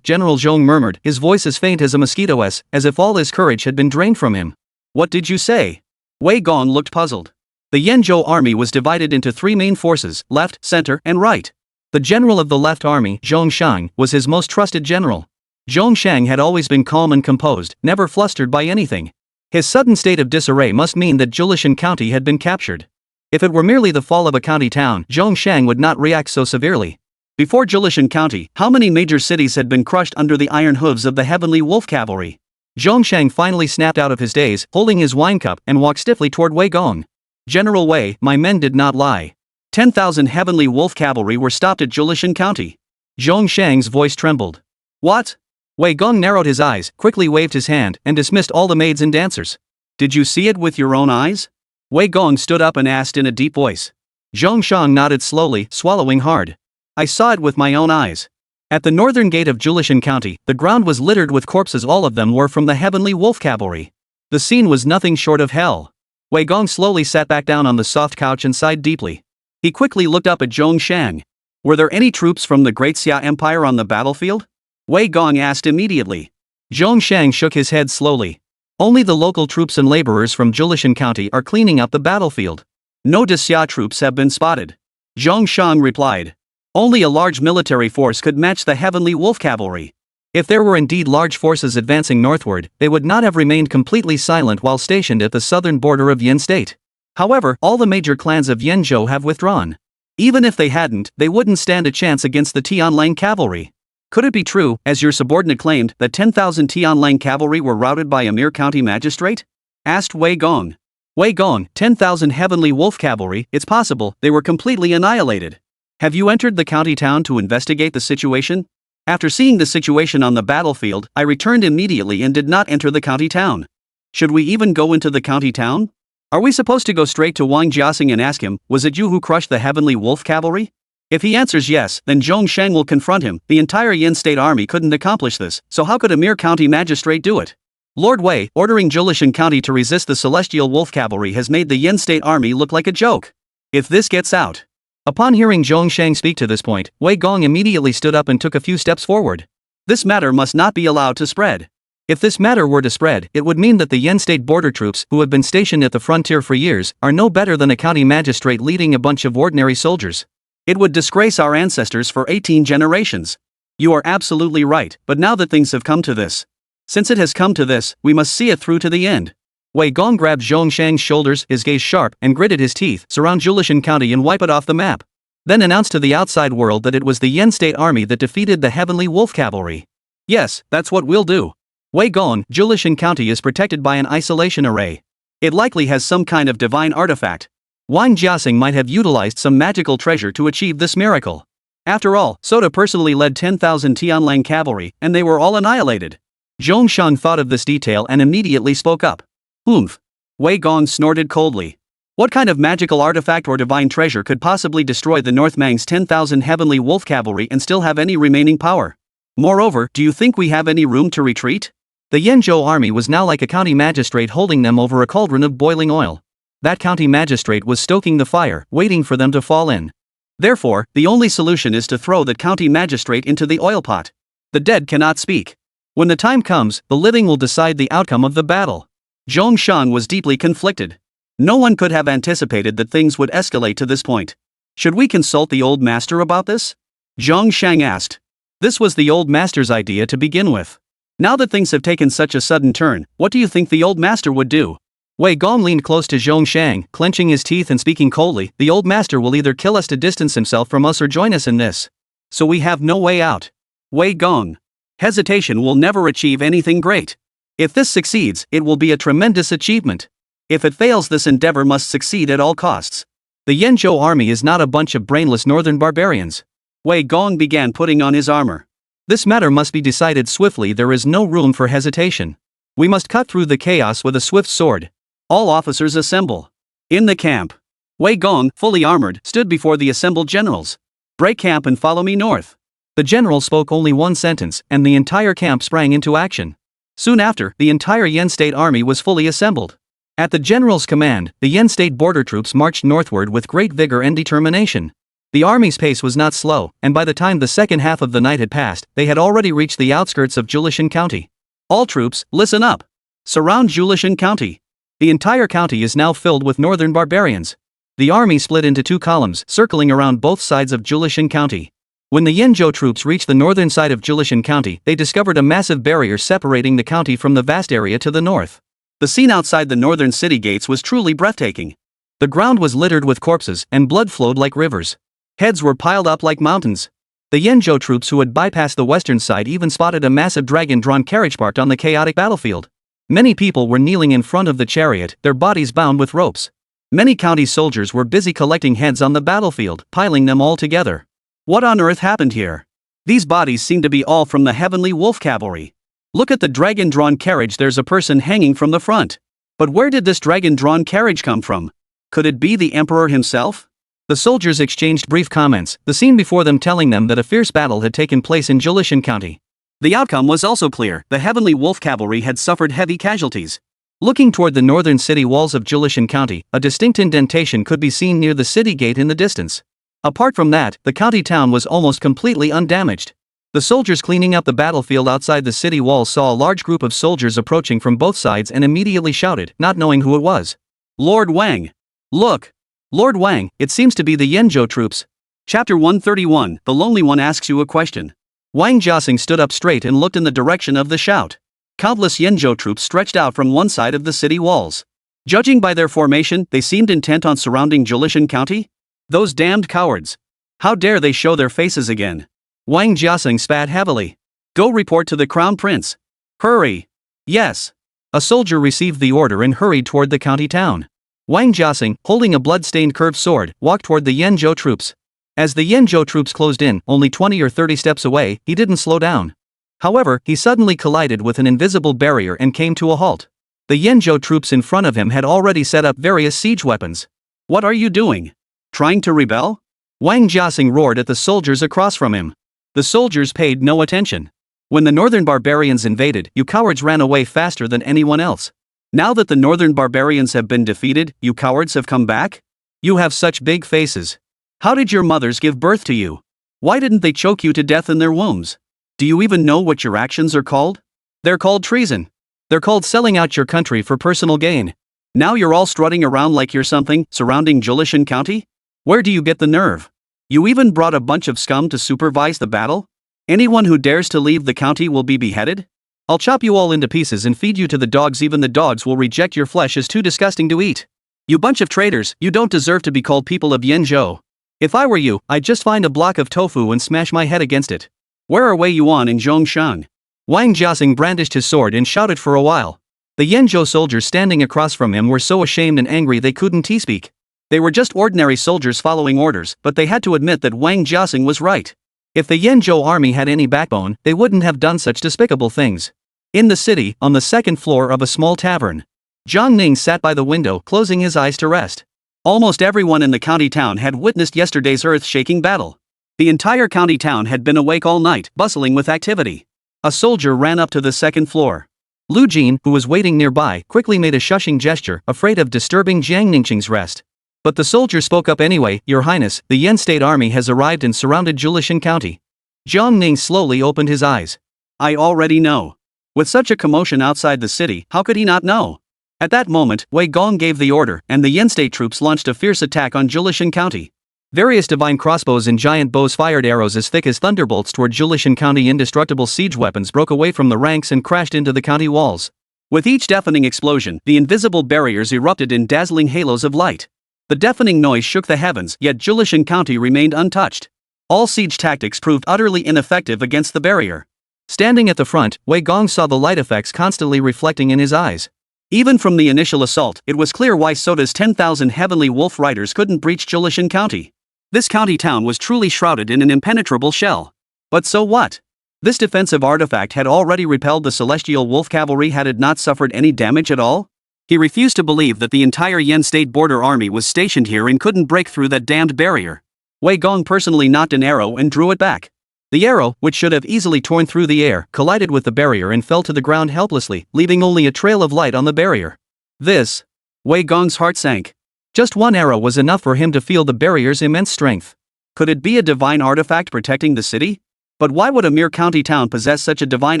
A: General Zhong murmured, his voice as faint as a mosquito's, as if all his courage had been drained from him. "What did you say?" Wei Gong looked puzzled. The Yanzhou army was divided into 3 main forces, left, center, and right. The general of the left army, Zhong Shang, was his most trusted general. Zhong Shang had always been calm and composed, never flustered by anything. His sudden state of disarray must mean that Julishan County had been captured. If it were merely the fall of a county town, Zhong Shang would not react so severely. Before Julishan County, how many major cities had been crushed under the iron hooves of the heavenly wolf cavalry? Zhong Shang finally snapped out of his daze, holding his wine cup, and walked stiffly toward Wei Gong. "General Wei, my men did not lie. 10,000 heavenly wolf cavalry were stopped at Julishan County." Zhong Shang's voice trembled. "What?" Wei Gong narrowed his eyes, quickly waved his hand, and dismissed all the maids and dancers. "Did you see it with your own eyes?" Wei Gong stood up and asked in a deep voice. Zhong Shang nodded slowly, swallowing hard. "I saw it with my own eyes." At the northern gate of Julishan County, the ground was littered with corpses, all of them were from the heavenly wolf cavalry. The scene was nothing short of hell. Wei Gong slowly sat back down on the soft couch and sighed deeply. He quickly looked up at Zhong Shang. "Were there any troops from the Great Xia Empire on the battlefield?" Wei Gong asked immediately. Zhong Shang shook his head slowly. "Only the local troops and laborers from Julishan County are cleaning up the battlefield. No Xia troops have been spotted." Zhong Shang replied. "Only a large military force could match the heavenly wolf cavalry. If there were indeed large forces advancing northward, they would not have remained completely silent while stationed at the southern border of Yin State. However, all the major clans of Yanzhou have withdrawn. Even if they hadn't, they wouldn't stand a chance against the Tianlang cavalry." "Could it be true, as your subordinate claimed, that 10,000 Tianlang cavalry were routed by a mere county magistrate?" asked Wei Gong. "Wei Gong, 10,000 heavenly wolf cavalry, it's possible, they were completely annihilated. Have you entered the county town to investigate the situation?" "After seeing the situation on the battlefield, I returned immediately and did not enter the county town." "Should we even go into the county town? Are we supposed to go straight to Wang Jiaxing and ask him, was it you who crushed the heavenly wolf cavalry? If he answers yes, then Zhong Shang will confront him. The entire Yin State army couldn't accomplish this, so how could a mere county magistrate do it? Lord Wei, ordering Julishan County to resist the celestial wolf cavalry has made the Yin State army look like a joke. If this gets out..." Upon hearing Zhong Shang speak to this point, Wei Gong immediately stood up and took a few steps forward. "This matter must not be allowed to spread. If this matter were to spread, it would mean that the Yen state border troops, who have been stationed at the frontier for years, are no better than a county magistrate leading a bunch of ordinary soldiers. It would disgrace our ancestors for 18 generations. You are absolutely right, but now that things have come to this. Since it has come to this, we must see it through to the end. Wei Gong grabbed Zhongshang's shoulders, his gaze sharp, and gritted his teeth. Surround Julishan County and wipe it off the map. Then announced to the outside world that it was the Yen state army that defeated the Heavenly Wolf Cavalry. Yes, that's what we'll do. Wei Gong, Julishan County is protected by an isolation array. It likely has some kind of divine artifact. Wang Jiaxing might have utilized some magical treasure to achieve this miracle. After all, Sota personally led 10,000 Tianlang cavalry, and they were all annihilated. Zhongshan thought of this detail and immediately spoke up. Oomph. Wei Gong snorted coldly. What kind of magical artifact or divine treasure could possibly destroy the Northmang's 10,000 Heavenly Wolf Cavalry and still have any remaining power? Moreover, do you think we have any room to retreat? The Yenzhou army was now like a county magistrate holding them over a cauldron of boiling oil. That county magistrate was stoking the fire, waiting for them to fall in. Therefore, the only solution is to throw that county magistrate into the oil pot. The dead cannot speak. When the time comes, the living will decide the outcome of the battle. Zhongshan was deeply conflicted. No one could have anticipated that things would escalate to this point. Should we consult the old master about this? Zhongshang asked. This was the old master's idea to begin with. Now that things have taken such a sudden turn, what do you think the old master would do? Wei Gong leaned close to Zhongshang, clenching his teeth and speaking coldly. The old master will either kill us to distance himself from us or join us in this. So we have no way out. Wei Gong. Hesitation will never achieve anything great. If this succeeds, it will be a tremendous achievement. If it fails, this endeavor must succeed at all costs. The Yenzhou army is not a bunch of brainless northern barbarians. Wei Gong began putting on his armor. This matter must be decided swiftly. There is no room for hesitation. We must cut through the chaos with a swift sword. All officers assemble. In the camp. Wei Gong, fully armored, stood before the assembled generals. Break camp and follow me north. The general spoke only one sentence, and the entire camp sprang into action. Soon after, the entire Yen state army was fully assembled. At the general's command, the Yen state border troops marched northward with great vigor and determination. The army's pace was not slow, and by the time the second half of the night had passed, they had already reached the outskirts of Julishan County. All troops, listen up. Surround Julishan County. The entire county is now filled with northern barbarians. The army split into two columns, circling around both sides of Julishan County. When the Yenzhou troops reached the northern side of Julishan County, they discovered a massive barrier separating the county from the vast area to the north. The scene outside the northern city gates was truly breathtaking. The ground was littered with corpses, and blood flowed like rivers. Heads were piled up like mountains. The Yenzhou troops who had bypassed the western side even spotted a massive dragon-drawn carriage parked on the chaotic battlefield. Many people were kneeling in front of the chariot, their bodies bound with ropes. Many county soldiers were busy collecting heads on the battlefield, piling them all together. What on earth happened here? These bodies seem to be all from the Heavenly Wolf Cavalry. Look at the dragon-drawn carriage. There's a person hanging from the front. But where did this dragon-drawn carriage come from? Could it be the Emperor himself? The soldiers exchanged brief comments, the scene before them telling them that a fierce battle had taken place in Julishan County. The outcome was also clear. The Heavenly Wolf Cavalry had suffered heavy casualties. Looking toward the northern city walls of Julishan County, a distinct indentation could be seen near the city gate in the distance. Apart from that, the county town was almost completely undamaged. The soldiers cleaning up the battlefield outside the city walls saw a large group of soldiers approaching from both sides and immediately shouted, not knowing who it was. Lord Wang! Look! Lord Wang, it seems to be the Yenzhou troops. Chapter 131, The Lonely One asks you a question. Wang Jiaxing stood up straight and looked in the direction of the shout. Countless Yenzhou troops stretched out from one side of the city walls. Judging by their formation, they seemed intent on surrounding Julishan County. Those damned cowards. How dare they show their faces again? Wang Jiaxing spat heavily. Go report to the Crown Prince. Hurry. Yes. A soldier received the order and hurried toward the county town. Wang Jiaxing, holding a blood-stained curved sword, walked toward the Yenzhou troops. As the Yenzhou troops closed in, only 20 or 30 steps away, he didn't slow down. However, he suddenly collided with an invisible barrier and came to a halt. The Yenzhou troops in front of him had already set up various siege weapons. What are you doing? Trying to rebel? Wang Jiaxing roared at the soldiers across from him. The soldiers paid no attention. When the northern barbarians invaded, you cowards ran away faster than anyone else. Now that the northern barbarians have been defeated, you cowards have come back? You have such big faces. How did your mothers give birth to you? Why didn't they choke you to death in their wombs? Do you even know what your actions are called? They're called treason. They're called selling out your country for personal gain. Now you're all strutting around like you're something, surrounding Julishan County? Where do you get the nerve? You even brought a bunch of scum to supervise the battle? Anyone who dares to leave the county will be beheaded? I'll chop you all into pieces and feed you to the dogs. Even the dogs will reject your flesh as too disgusting to eat. You bunch of traitors, you don't deserve to be called people of Yenzhou. If I were you, I'd just find a block of tofu and smash my head against it. Where are Wei Yuan and Zhongshan? Wang Jiaxing brandished his sword and shouted for a while. The Yenzhou soldiers standing across from him were so ashamed and angry they couldn't speak. They were just ordinary soldiers following orders, but they had to admit that Wang Jiaxing was right. If the Yenzhou army had any backbone, they wouldn't have done such despicable things. In the city, on the second floor of a small tavern, Zhang Ning sat by the window, closing his eyes to rest. Almost everyone in the county town had witnessed yesterday's earth-shaking battle. The entire county town had been awake all night, bustling with activity. A soldier ran up to the second floor. Lu Jin, who was waiting nearby, quickly made a shushing gesture, afraid of disturbing Jiang Ningqing's rest. But the soldier spoke up anyway. Your Highness, the Yan State Army has arrived and surrounded Julishan County. Jiang Ning slowly opened his eyes. I already know. With such a commotion outside the city, how could he not know? At that moment, Wei Gong gave the order, and the Yan State troops launched a fierce attack on Julishan County. Various divine crossbows and giant bows fired arrows as thick as thunderbolts toward Julishan County. Indestructible siege weapons broke away from the ranks and crashed into the county walls. With each deafening explosion, the invisible barriers erupted in dazzling halos of light. The deafening noise shook the heavens, yet Julishan County remained untouched. All siege tactics proved utterly ineffective against the barrier. Standing at the front, Wei Gong saw the light effects constantly reflecting in his eyes. Even from the initial assault, it was clear why Soda's 10,000 heavenly wolf riders couldn't breach Julishan County. This county town was truly shrouded in an impenetrable shell. But so what? This defensive artifact had already repelled the celestial wolf cavalry. Had it not suffered any damage at all? He refused to believe that the entire Yan State border army was stationed here and couldn't break through that damned barrier. Wei Gong personally nocked an arrow and drew it back. The arrow, which should have easily torn through the air, collided with the barrier and fell to the ground helplessly, leaving only a trail of light on the barrier. This. Wei Gong's heart sank. Just one arrow was enough for him to feel the barrier's immense strength. Could it be a divine artifact protecting the city? But why would a mere county town possess such a divine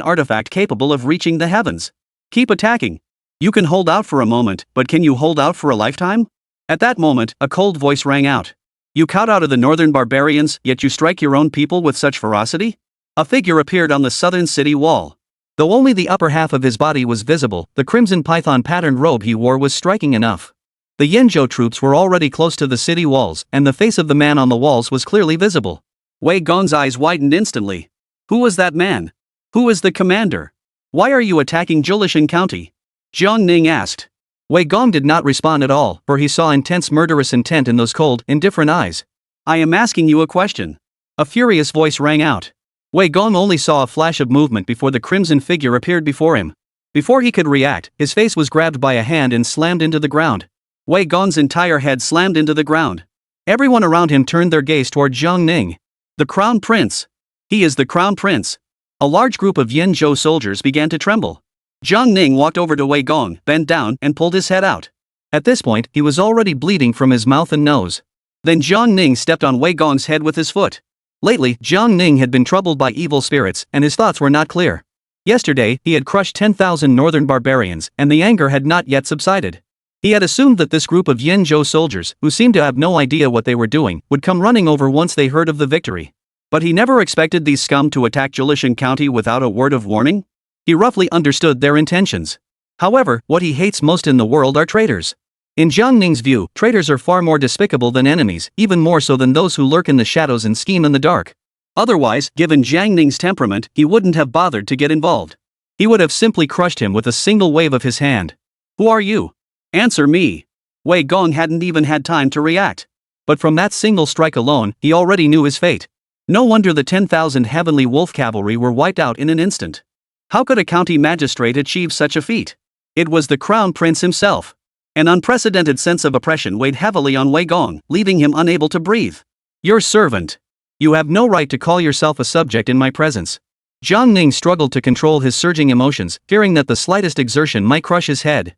A: artifact capable of reaching the heavens? Keep attacking. You can hold out for a moment, but can you hold out for a lifetime? At that moment, a cold voice rang out. You kowtow to the northern barbarians, yet you strike your own people with such ferocity? A figure appeared on the southern city wall. Though only the upper half of his body was visible, the crimson python patterned robe he wore was striking enough. The Yenzhou troops were already close to the city walls, and the face of the man on the walls was clearly visible. Wei Gong's eyes widened instantly. Who was that man? Who is the commander? Why are you attacking Julishan County? Jiang Ning asked. Wei Gong did not respond at all, for he saw intense murderous intent in those cold, indifferent eyes. I am asking you a question. A furious voice rang out. Wei Gong only saw a flash of movement before the crimson figure appeared before him. Before he could react, his face was grabbed by a hand and slammed into the ground. Wei Gong's entire head slammed into the ground. Everyone around him turned their gaze toward Jiang Ning. The Crown Prince. He is the Crown Prince. A large group of Yenzhou soldiers began to tremble. Jiang Ning walked over to Wei Gong, bent down, and pulled his head out. At this point, he was already bleeding from his mouth and nose. Then Jiang Ning stepped on Wei Gong's head with his foot. Lately, Jiang Ning had been troubled by evil spirits, and his thoughts were not clear. Yesterday, he had crushed 10,000 northern barbarians, and the anger had not yet subsided. He had assumed that this group of Yenzhou soldiers, who seemed to have no idea what they were doing, would come running over once they heard of the victory. But he never expected these scum to attack Julishan County without a word of warning. He roughly understood their intentions. However, what he hates most in the world are traitors. In Jiang Ning's view, traitors are far more despicable than enemies, even more so than those who lurk in the shadows and scheme in the dark. Otherwise, given Jiang Ning's temperament, he wouldn't have bothered to get involved. He would have simply crushed him with a single wave of his hand. Who are you? Answer me. Wei Gong hadn't even had time to react. But from that single strike alone, he already knew his fate. No wonder the 10,000 heavenly wolf cavalry were wiped out in an instant. How could a county magistrate achieve such a feat? It was the Crown Prince himself. An unprecedented sense of oppression weighed heavily on Wei Gong, leaving him unable to breathe. Your servant. You have no right to call yourself a subject in my presence. Jiang Ning struggled to control his surging emotions, fearing that the slightest exertion might crush his head.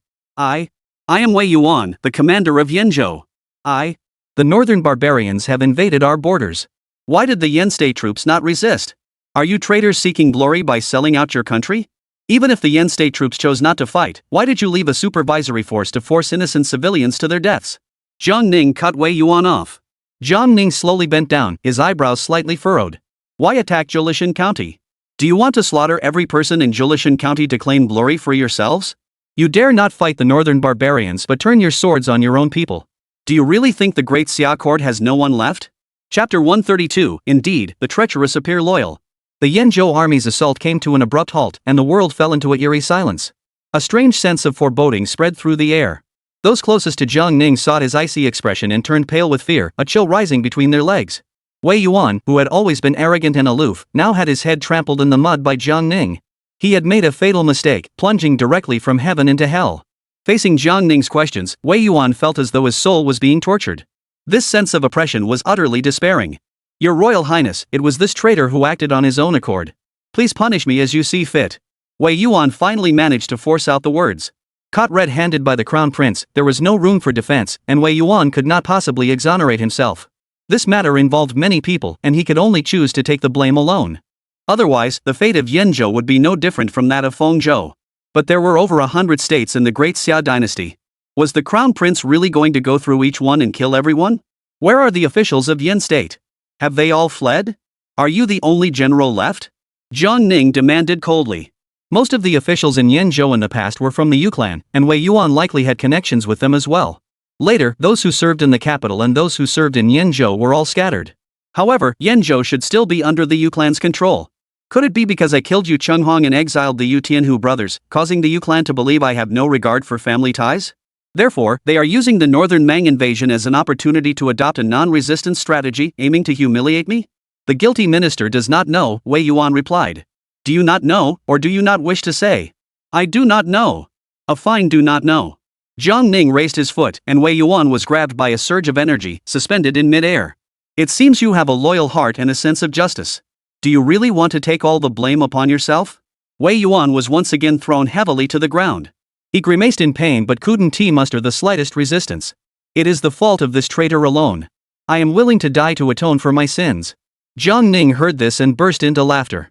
A: I am Wei Yuan, the commander of Yenzhou. The northern barbarians have invaded our borders. Why did the Yan State troops not resist? Are you traitors seeking glory by selling out your country? Even if the Yen state troops chose not to fight, why did you leave a supervisory force to force innocent civilians to their deaths? Jiang Ning cut Wei Yuan off. Jiang Ning slowly bent down, his eyebrows slightly furrowed. Why attack Julishan County? Do you want to slaughter every person in Julishan County to claim glory for yourselves? You dare not fight the northern barbarians but turn your swords on your own people. Do you really think the great Xia court has no one left? Chapter 132. Indeed, the treacherous appear loyal. The Yanzhou army's assault came to an abrupt halt, and the world fell into an eerie silence. A strange sense of foreboding spread through the air. Those closest to Jiang Ning saw his icy expression and turned pale with fear, a chill rising between their legs. Wei Yuan, who had always been arrogant and aloof, now had his head trampled in the mud by Jiang Ning. He had made a fatal mistake, plunging directly from heaven into hell. Facing Jiang Ning's questions, Wei Yuan felt as though his soul was being tortured. This sense of oppression was utterly despairing. Your Royal Highness, it was this traitor who acted on his own accord. Please punish me as you see fit. Wei Yuan finally managed to force out the words. Caught red-handed by the Crown Prince, there was no room for defense, and Wei Yuan could not possibly exonerate himself. This matter involved many people, and he could only choose to take the blame alone. Otherwise, the fate of Yanzhou would be no different from that of Fengzhou. But there were over 100 states in the Great Xia dynasty. Was the Crown Prince really going to go through each one and kill everyone? Where are the officials of Yen State? Have they all fled? Are you the only general left? Jiang Ning demanded coldly. Most of the officials in Yanzhou in the past were from the Yu clan, and Wei Yuan likely had connections with them as well. Later, those who served in the capital and those who served in Yanzhou were all scattered. However, Yanzhou should still be under the Yu clan's control. Could it be because I killed Yu Chenghuang and exiled the Yu Tianhu brothers, causing the Yu clan to believe I have no regard for family ties? Therefore, they are using the northern Mang invasion as an opportunity to adopt a non-resistance strategy, aiming to humiliate me? The guilty minister does not know, Wei Yuan replied. Do you not know, or do you not wish to say? I do not know. A fine do not know. Jiang Ning raised his foot, and Wei Yuan was grabbed by a surge of energy, suspended in mid-air. It seems you have a loyal heart and a sense of justice. Do you really want to take all the blame upon yourself? Wei Yuan was once again thrown heavily to the ground. He grimaced in pain but couldn't muster the slightest resistance. It is the fault of this traitor alone. I am willing to die to atone for my sins. Jiang Ning heard this and burst into laughter.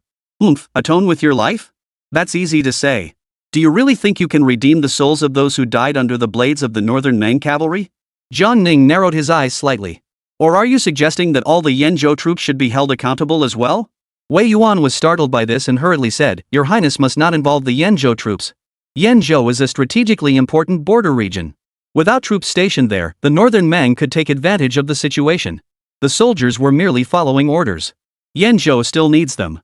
A: Atone with your life? That's easy to say. Do you really think you can redeem the souls of those who died under the blades of the northern Mang cavalry? Jiang Ning narrowed his eyes slightly. Or are you suggesting that all the Yanzhou troops should be held accountable as well? Wei Yuan was startled by this and hurriedly said, Your Highness must not involve the Yanzhou troops. Yanzhou is a strategically important border region. Without troops stationed there, the northern Mang could take advantage of the situation. The soldiers were merely following orders. Yanzhou still needs them.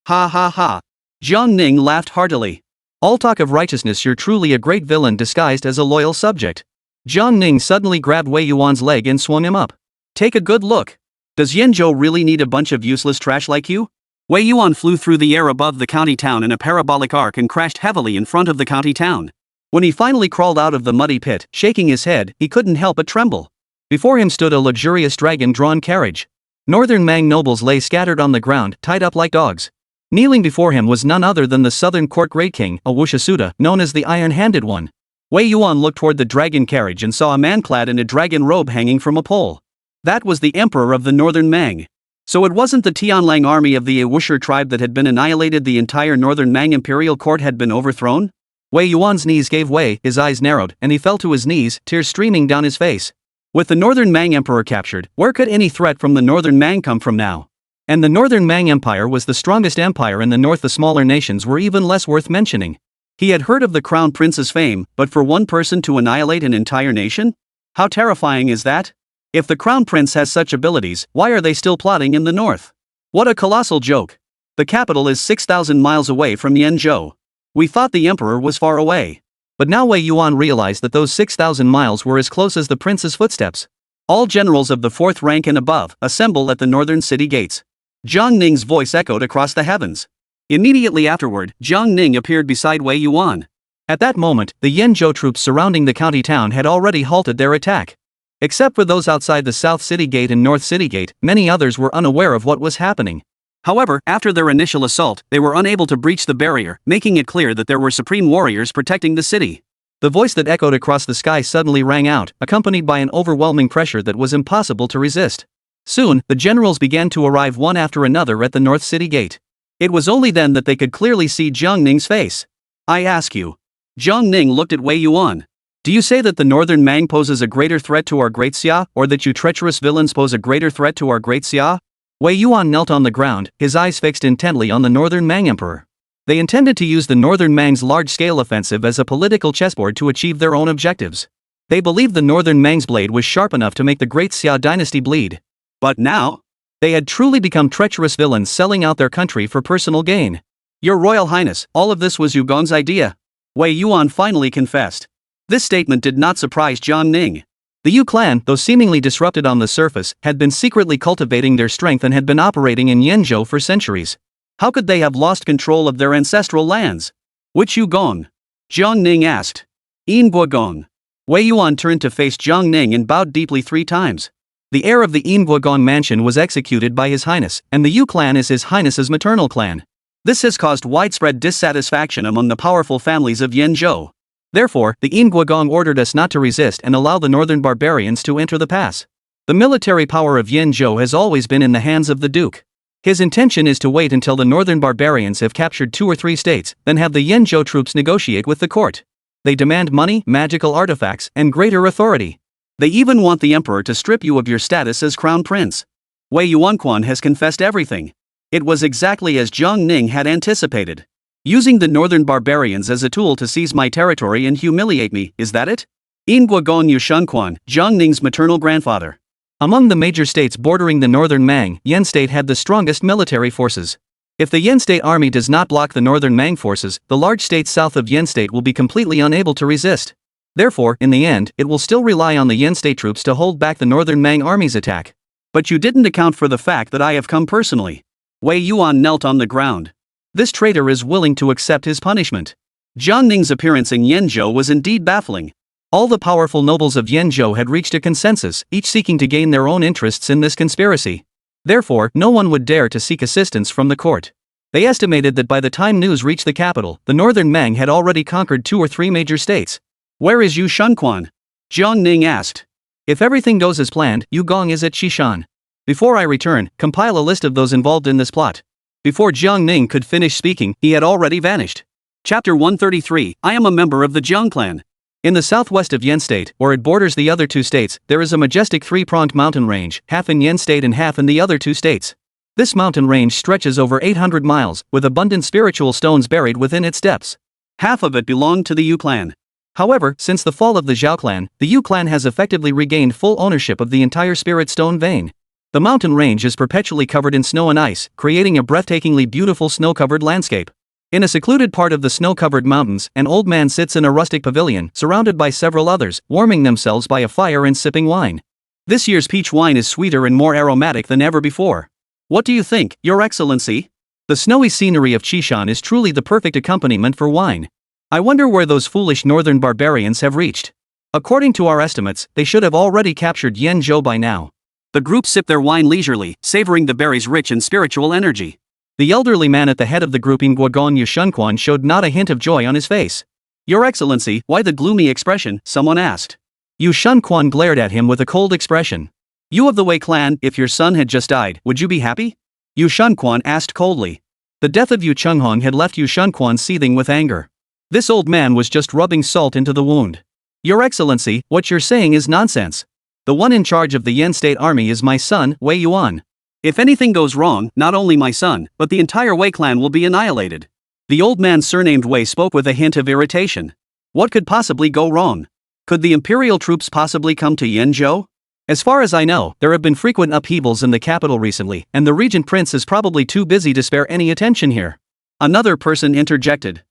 A: Ha ha ha. Jiang Ning laughed heartily. All talk of righteousness, you're truly a great villain disguised as a loyal subject. Jiang Ning suddenly grabbed Wei Yuan's leg and swung him up. Take a good look. Does Yanzhou really need a bunch of useless trash like you? Wei Yuan flew through the air above the county town in a parabolic arc and crashed heavily in front of the county town. When he finally crawled out of the muddy pit, shaking his head, he couldn't help but tremble. Before him stood a luxurious dragon-drawn carriage. Northern Mang nobles lay scattered on the ground, tied up like dogs. Kneeling before him was none other than the Southern Court Great King, a Wushisuda, known as the Iron-Handed One. Wei Yuan looked toward the dragon carriage and saw a man clad in a dragon robe hanging from a pole. That was the Emperor of the Northern Mang. So it wasn't the Tianlang army of the Wushir tribe that had been annihilated, the entire Northern Mang imperial court had been overthrown? Wei Yuan's knees gave way, his eyes narrowed, and he fell to his knees, tears streaming down his face. With the Northern Mang Emperor captured, where could any threat from the Northern Mang come from now? And the Northern Mang Empire was the strongest empire in the north. The smaller nations were even less worth mentioning. He had heard of the Crown Prince's fame, but for one person to annihilate an entire nation? How terrifying is that? If the Crown Prince has such abilities, why are they still plotting in the north? What a colossal joke. The capital is 6,000 miles away from Yanzhou. We thought the emperor was far away. But now Wei Yuan realized that those 6,000 miles were as close as the prince's footsteps. All generals of the 4th rank and above assemble at the northern city gates. Jiang Ning's voice echoed across the heavens. Immediately afterward, Jiang Ning appeared beside Wei Yuan. At that moment, the Yanzhou troops surrounding the county town had already halted their attack. Except for those outside the South City Gate and North City Gate, many others were unaware of what was happening. However, after their initial assault, they were unable to breach the barrier, making it clear that there were supreme warriors protecting the city. The voice that echoed across the sky suddenly rang out, accompanied by an overwhelming pressure that was impossible to resist. Soon, the generals began to arrive one after another at the North City Gate. It was only then that they could clearly see Jiang Ning's face. I ask you. Jiang Ning looked at Wei Yuan. Do you say that the northern Mang poses a greater threat to our great Xia, or that you treacherous villains pose a greater threat to our great Xia? Wei Yuan knelt on the ground, his eyes fixed intently on the northern Mang emperor. They intended to use the northern Mang's large-scale offensive as a political chessboard to achieve their own objectives. They believed the northern Mang's blade was sharp enough to make the great Xia dynasty bleed. But now? They had truly become treacherous villains selling out their country for personal gain. Your Royal Highness, all of this was Yugong's idea. Wei Yuan finally confessed. This statement did not surprise Jiang Ning. The Yu clan, though seemingly disrupted on the surface, had been secretly cultivating their strength and had been operating in Yenzhou for centuries. How could they have lost control of their ancestral lands? Which Yugong? Jiang Ning asked. In Guogong. Wei Yuan turned to face Jiang Ning and bowed deeply 3 times. The heir of the In Guogong mansion was executed by His Highness, and the Yu clan is His Highness's maternal clan. This has caused widespread dissatisfaction among the powerful families of Yenzhou. Therefore, the In Guogong ordered us not to resist and allow the northern barbarians to enter the pass. The military power of Yenzhou has always been in the hands of the Duke. His intention is to wait until the northern barbarians have captured 2 or 3 states, then have the Yenzhou troops negotiate with the court. They demand money, magical artifacts, and greater authority. They even want the emperor to strip you of your status as crown prince. Wei Yuanquan has confessed everything. It was exactly as Jiang Ning had anticipated. Using the northern barbarians as a tool to seize my territory and humiliate me, is that it? In Guogong Yushanquan, Jiang Ning's maternal grandfather. Among the major states bordering the northern Mang, Yen state had the strongest military forces. If the Yen state army does not block the northern Mang forces, the large states south of Yen state will be completely unable to resist. Therefore, in the end, it will still rely on the Yen state troops to hold back the northern Mang army's attack. But you didn't account for the fact that I have come personally. Wei Yuan knelt on the ground. This traitor is willing to accept his punishment. Jiang Ning's appearance in Yenzhou was indeed baffling. All the powerful nobles of Yenzhou had reached a consensus, each seeking to gain their own interests in this conspiracy. Therefore, no one would dare to seek assistance from the court. They estimated that by the time news reached the capital, the northern Mang had already conquered 2 or 3 major states. Where is Yu Shunquan? Jiang Ning asked. If everything goes as planned, Yu Gong is at Xishan. Before I return, compile a list of those involved in this plot. Before Jiang Ning could finish speaking, he had already vanished. Chapter 133, I am a member of the Jiang clan. In the southwest of Yen State, where it borders the other 2 states, there is a majestic 3-pronged mountain range, half in Yen State and half in the other 2 states. This mountain range stretches over 800 miles, with abundant spiritual stones buried within its depths. Half of it belonged to the Yu clan. However, since the fall of the Zhao clan, the Yu clan has effectively regained full ownership of the entire spirit stone vein. The mountain range is perpetually covered in snow and ice, creating a breathtakingly beautiful snow-covered landscape. In a secluded part of the snow-covered mountains, an old man sits in a rustic pavilion, surrounded by several others, warming themselves by a fire and sipping wine. This year's peach wine is sweeter and more aromatic than ever before. What do you think, Your Excellency? The snowy scenery of Qishan is truly the perfect accompaniment for wine. I wonder where those foolish northern barbarians have reached. According to our estimates, they should have already captured Yenzhou by now. The group sipped their wine leisurely, savoring the berry's rich and spiritual energy. The elderly man at the head of the group in Guogong Yushanquan showed not a hint of joy on his face. Your Excellency, why the gloomy expression? Someone asked. Yushanquan glared at him with a cold expression. You of the Wei clan, if your son had just died, would you be happy? Yushanquan asked coldly. The death of Yu Chunghong had left Yushanquan seething with anger. This old man was just rubbing salt into the wound. Your Excellency, what you're saying is nonsense. The one in charge of the Yen State Army is my son, Wei Yuan. If anything goes wrong, not only my son, but the entire Wei clan will be annihilated. The old man surnamed Wei spoke with a hint of irritation. What could possibly go wrong? Could the imperial troops possibly come to Yenzhou? As far as I know, there have been frequent upheavals in the capital recently, and the regent prince is probably too busy to spare any attention here. Another person interjected.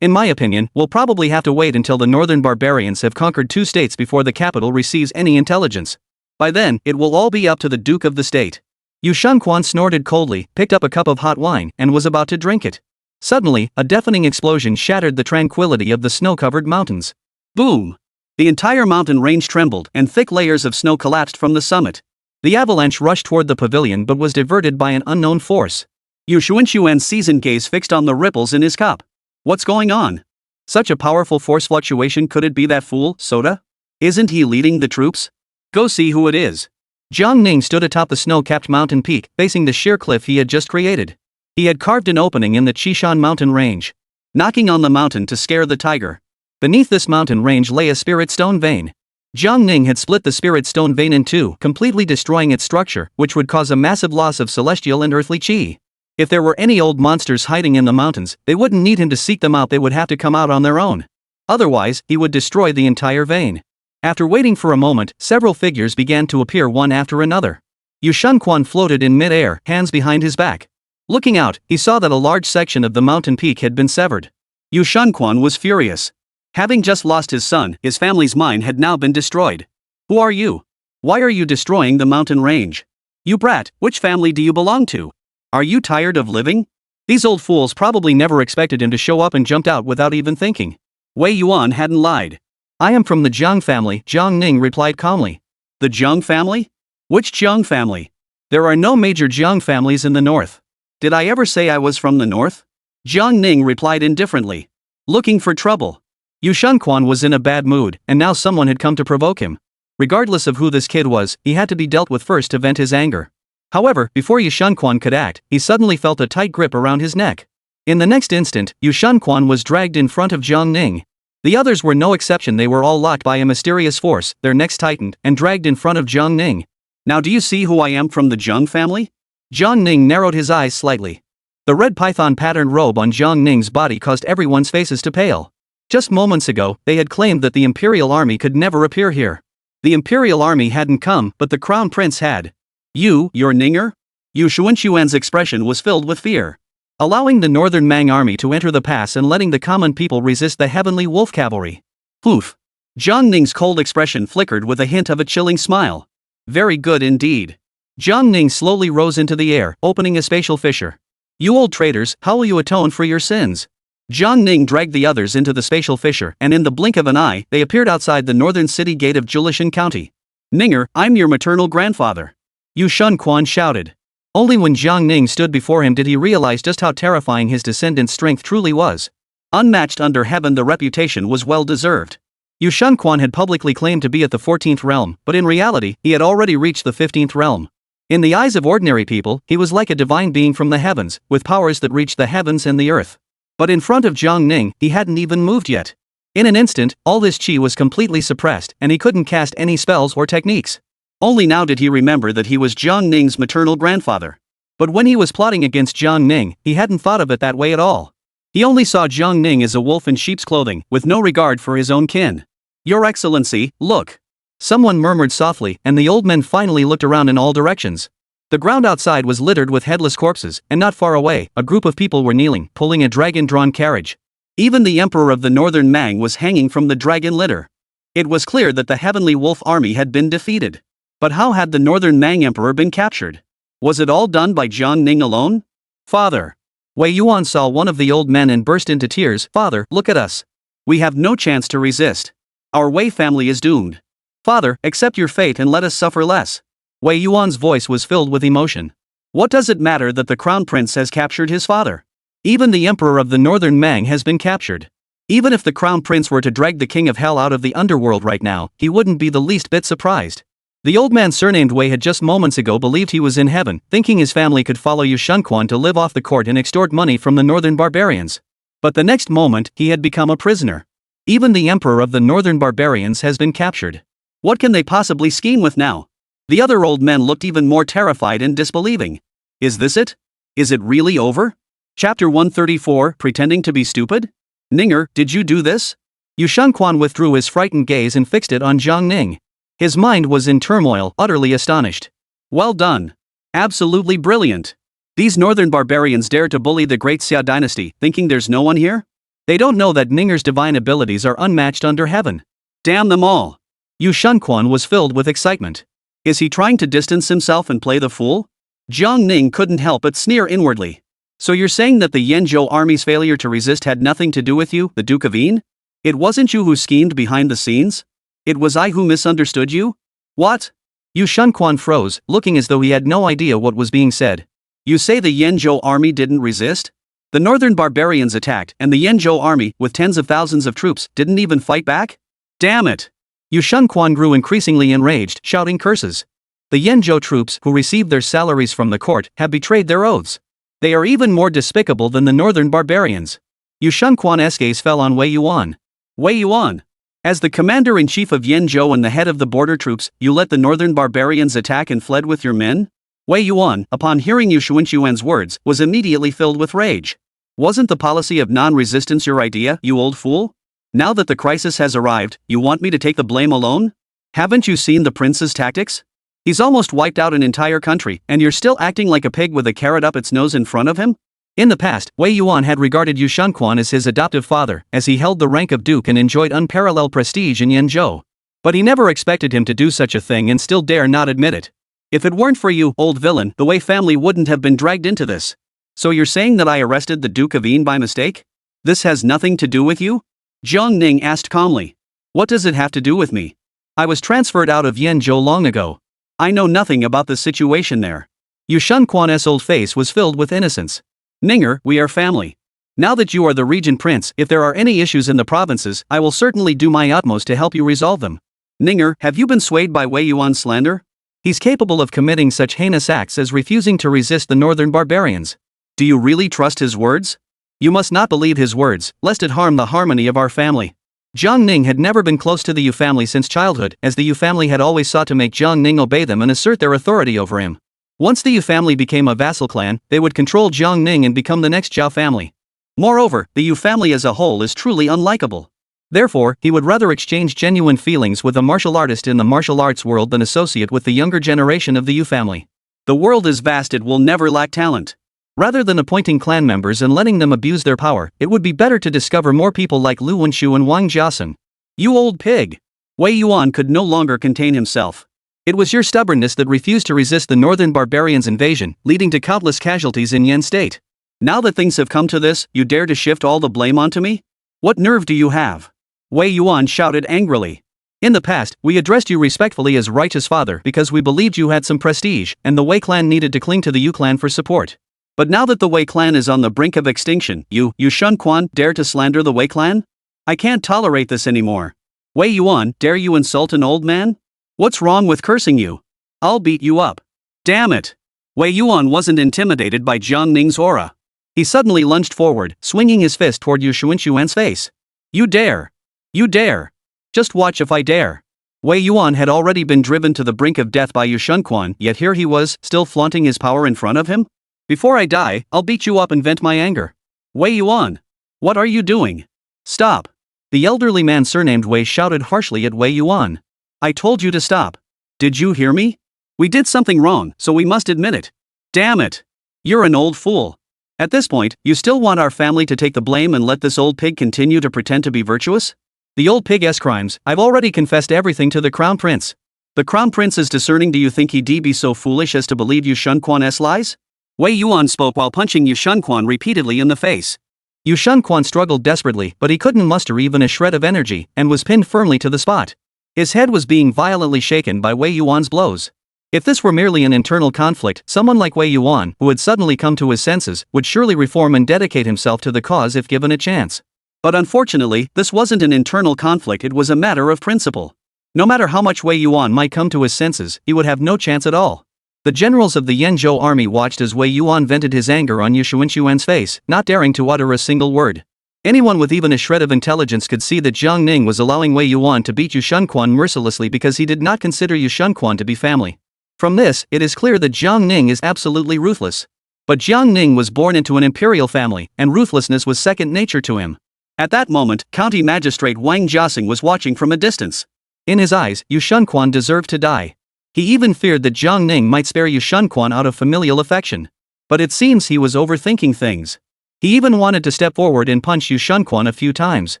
A: In my opinion, we'll probably have to wait until the northern barbarians have conquered 2 states before the capital receives any intelligence. By then, it will all be up to the Duke of the state. Yu Shunquan snorted coldly, picked up a cup of hot wine, and was about to drink it. Suddenly, a deafening explosion shattered the tranquility of the snow-covered mountains. Boom! The entire mountain range trembled, and thick layers of snow collapsed from the summit. The avalanche rushed toward the pavilion but was diverted by an unknown force. Yu Xuanxuan's seasoned gaze fixed on the ripples in his cup. What's going on? Such a powerful force fluctuation, could it be that fool, Soda? Isn't he leading the troops? Go see who it is. Jiang Ning stood atop the snow-capped mountain peak, facing the sheer cliff he had just created. He had carved an opening in the Qishan mountain range. knocking on the mountain to scare the tiger. Beneath this mountain range lay a spirit stone vein. Jiang Ning had split the spirit stone vein in two, completely destroying its structure, which would cause a massive loss of celestial and earthly chi. If there were any old monsters hiding in the mountains, they wouldn't need him to seek them out, they would have to come out on their own. Otherwise, he would destroy the entire vein. After waiting for a moment, several figures began to appear one after another. Yu Shunquan floated in mid-air, hands behind his back. Looking out, he saw that a large section of the mountain peak had been severed. Yu Shunquan was furious. Having just lost his son, his family's mine had now been destroyed. Who are you? Why are you destroying the mountain range? You brat, which family do you belong to? Are you tired of living? These old fools probably never expected him to show up and jumped out without even thinking. Wei Yuan hadn't lied. I am from the Jiang family, Jiang Ning replied calmly. The Jiang family? Which Jiang family? There are no major Jiang families in the north. Did I ever say I was from the north? Jiang Ning replied indifferently. Looking for trouble. Yu Shunquan was in a bad mood, and now someone had come to provoke him. Regardless of who this kid was, he had to be dealt with first to vent his anger. However, before Yu Shunquan could act, he suddenly felt a tight grip around his neck. In the next instant, Yu Shunquan was dragged in front of Jiang Ning. The others were no exception, they were all locked by a mysterious force, their necks tightened, and dragged in front of Jiang Ning. Now do you see who I am from the Jiang family? Jiang Ning narrowed his eyes slightly. The red python patterned robe on Jiang Ning's body caused everyone's faces to pale. Just moments ago, they had claimed that the Imperial Army could never appear here. The Imperial Army hadn't come, but the Crown Prince had. You're Ninger? Yu Xuanquan's expression was filled with fear. Allowing the Northern Mang Army to enter the pass and letting the common people resist the Heavenly Wolf Cavalry. Poof. Jiang Ning's cold expression flickered with a hint of a chilling smile. Very good indeed. Jiang Ning slowly rose into the air, opening a spatial fissure. You old traitors, how will you atone for your sins? Jiang Ning dragged the others into the spatial fissure, and in the blink of an eye, they appeared outside the northern city gate of Julishan County. Ninger, I'm your maternal grandfather. Yu Shunquan shouted. Only when Jiang Ning stood before him did he realize just how terrifying his descendant's strength truly was. Unmatched under heaven, the reputation was well deserved. Yu Shunquan had publicly claimed to be at the 14th realm, but in reality, he had already reached the 15th realm. In the eyes of ordinary people, he was like a divine being from the heavens, with powers that reached the heavens and the earth. But in front of Jiang Ning, he hadn't even moved yet. In an instant, all his chi was completely suppressed, and he couldn't cast any spells or techniques. Only now did he remember that he was Jiang Ning's maternal grandfather. But when he was plotting against Jiang Ning, he hadn't thought of it that way at all. He only saw Jiang Ning as a wolf in sheep's clothing, with no regard for his own kin. Your Excellency, look. Someone murmured softly, and the old men finally looked around in all directions. The ground outside was littered with headless corpses, and not far away, a group of people were kneeling, pulling a dragon-drawn carriage. Even the Emperor of the Northern Mang was hanging from the dragon litter. It was clear that the Heavenly Wolf Army had been defeated. But how had the Northern Mang Emperor been captured? Was it all done by Jiang Ning alone? Father. Wei Yuan saw one of the old men and burst into tears. Father, look at us. We have no chance to resist. Our Wei family is doomed. Father, accept your fate and let us suffer less. Wei Yuan's voice was filled with emotion. What does it matter that the Crown Prince has captured his father? Even the Emperor of the Northern Mang has been captured. Even if the Crown Prince were to drag the King of Hell out of the underworld right now, he wouldn't be the least bit surprised. The old man surnamed Wei had just moments ago believed he was in heaven, thinking his family could follow Yu Shunquan to live off the court and extort money from the northern barbarians. But the next moment, he had become a prisoner. Even the Emperor of the Northern Barbarians has been captured. What can they possibly scheme with now? The other old men looked even more terrified and disbelieving. Is this it? Is it really over? Chapter 134, Pretending to be Stupid? Ninger, did you do this? Yu Shunquan withdrew his frightened gaze and fixed it on Jiang Ning. His mind was in turmoil, utterly astonished. Well done. Absolutely brilliant. These northern barbarians dare to bully the great Xia dynasty, thinking there's no one here? They don't know that Ninger's divine abilities are unmatched under heaven. Damn them all. Yu Shunquan was filled with excitement. Is he trying to distance himself and play the fool? Jiang Ning couldn't help but sneer inwardly. So you're saying that the Yanzhou army's failure to resist had nothing to do with you, the Duke of Yin? It wasn't you who schemed behind the scenes? It was I who misunderstood you? What? Yu Shunquan froze, looking as though he had no idea what was being said. You say the Yanzhou army didn't resist? The northern barbarians attacked, and the Yanzhou army, with tens of thousands of troops, didn't even fight back? Damn it! Yu Shunquan grew increasingly enraged, shouting curses. The Yanzhou troops, who received their salaries from the court, have betrayed their oaths. They are even more despicable than the northern barbarians. Yu Shunquan's gaze fell on Wei Yuan. Wei Yuan. As the commander-in-chief of Yanzhou and the head of the border troops, you let the northern barbarians attack and fled with your men? Wei Yuan, upon hearing Yu Xuan's words, was immediately filled with rage. Wasn't the policy of non-resistance your idea, you old fool? Now that the crisis has arrived, you want me to take the blame alone? Haven't you seen the prince's tactics? He's almost wiped out an entire country, and you're still acting like a pig with a carrot up its nose in front of him? In the past, Wei Yuan had regarded Yu Shunquan as his adoptive father, as he held the rank of duke and enjoyed unparalleled prestige in Yanzhou. But he never expected him to do such a thing and still dare not admit it. If it weren't for you, old villain, the Wei family wouldn't have been dragged into this. So you're saying that I arrested the Duke of Yin by mistake? This has nothing to do with you? Jiang Ning asked calmly. What does it have to do with me? I was transferred out of Yanzhou long ago. I know nothing about the situation there. Yu Shunquan's old face was filled with innocence. Ninger, we are family. Now that you are the regent prince, if there are any issues in the provinces, I will certainly do my utmost to help you resolve them. Ninger, have you been swayed by Wei Yuan's slander? He's capable of committing such heinous acts as refusing to resist the northern barbarians. Do you really trust his words? You must not believe his words, lest it harm the harmony of our family. Jiang Ning had never been close to the Yu family since childhood, as the Yu family had always sought to make Jiang Ning obey them and assert their authority over him. Once the Yu family became a vassal clan, they would control Jiang Ning and become the next Zhao family. Moreover, the Yu family as a whole is truly unlikable. Therefore, he would rather exchange genuine feelings with a martial artist in the martial arts world than associate with the younger generation of the Yu family. The world is vast, it will never lack talent. Rather than appointing clan members and letting them abuse their power, it would be better to discover more people like Lu Wenshu and Wang Jiasen. You old pig! Wei Yuan could no longer contain himself. It was your stubbornness that refused to resist the northern barbarians' invasion, leading to countless casualties in Yan State. Now that things have come to this, you dare to shift all the blame onto me? What nerve do you have? Wei Yuan shouted angrily. In the past, we addressed you respectfully as righteous father because we believed you had some prestige, and the Wei clan needed to cling to the Yu clan for support. But now that the Wei clan is on the brink of extinction, Yu Shunquan, dare to slander the Wei clan? I can't tolerate this anymore. Wei Yuan, dare you insult an old man? What's wrong with cursing you? I'll beat you up. Damn it! Wei Yuan wasn't intimidated by Jiang Ning's aura. He suddenly lunged forward, swinging his fist toward Yu Xuan's face. You dare! You dare! Just watch if I dare! Wei Yuan had already been driven to the brink of death by Yu Shunquan, yet here he was, still flaunting his power in front of him? Before I die, I'll beat you up and vent my anger. Wei Yuan! What are you doing? Stop! The elderly man surnamed Wei shouted harshly at Wei Yuan. I told you to stop. Did you hear me? We did something wrong, so we must admit it. Damn it! You're an old fool. At this point, you still want our family to take the blame and let this old pig continue to pretend to be virtuous? The old pig's crimes, I've already confessed everything to the crown prince. The crown prince is discerning. Do you think he'd be so foolish as to believe Yu Shunquan's lies? Wei Yuan spoke while punching Yu Shunquan repeatedly in the face. Yu Shunquan struggled desperately, but he couldn't muster even a shred of energy, and was pinned firmly to the spot. His head was being violently shaken by Wei Yuan's blows. If this were merely an internal conflict, someone like Wei Yuan, who had suddenly come to his senses, would surely reform and dedicate himself to the cause if given a chance. But unfortunately, this wasn't an internal conflict, it was a matter of principle. No matter how much Wei Yuan might come to his senses, he would have no chance at all. The generals of the Yanzhou army watched as Wei Yuan vented his anger on Yu Xuan's face, not daring to utter a single word. Anyone with even a shred of intelligence could see that Jiang Ning was allowing Wei Yuan to beat Yu Shunquan mercilessly because he did not consider Yu Shunquan to be family. From this, it is clear that Jiang Ning is absolutely ruthless. But Jiang Ning was born into an imperial family, and ruthlessness was second nature to him. At that moment, County Magistrate Wang Jiasing was watching from a distance. In his eyes, Yu Shunquan deserved to die. He even feared that Jiang Ning might spare Yu Shunquan out of familial affection. But it seems he was overthinking things. He even wanted to step forward and punch Yu Shunquan a few times.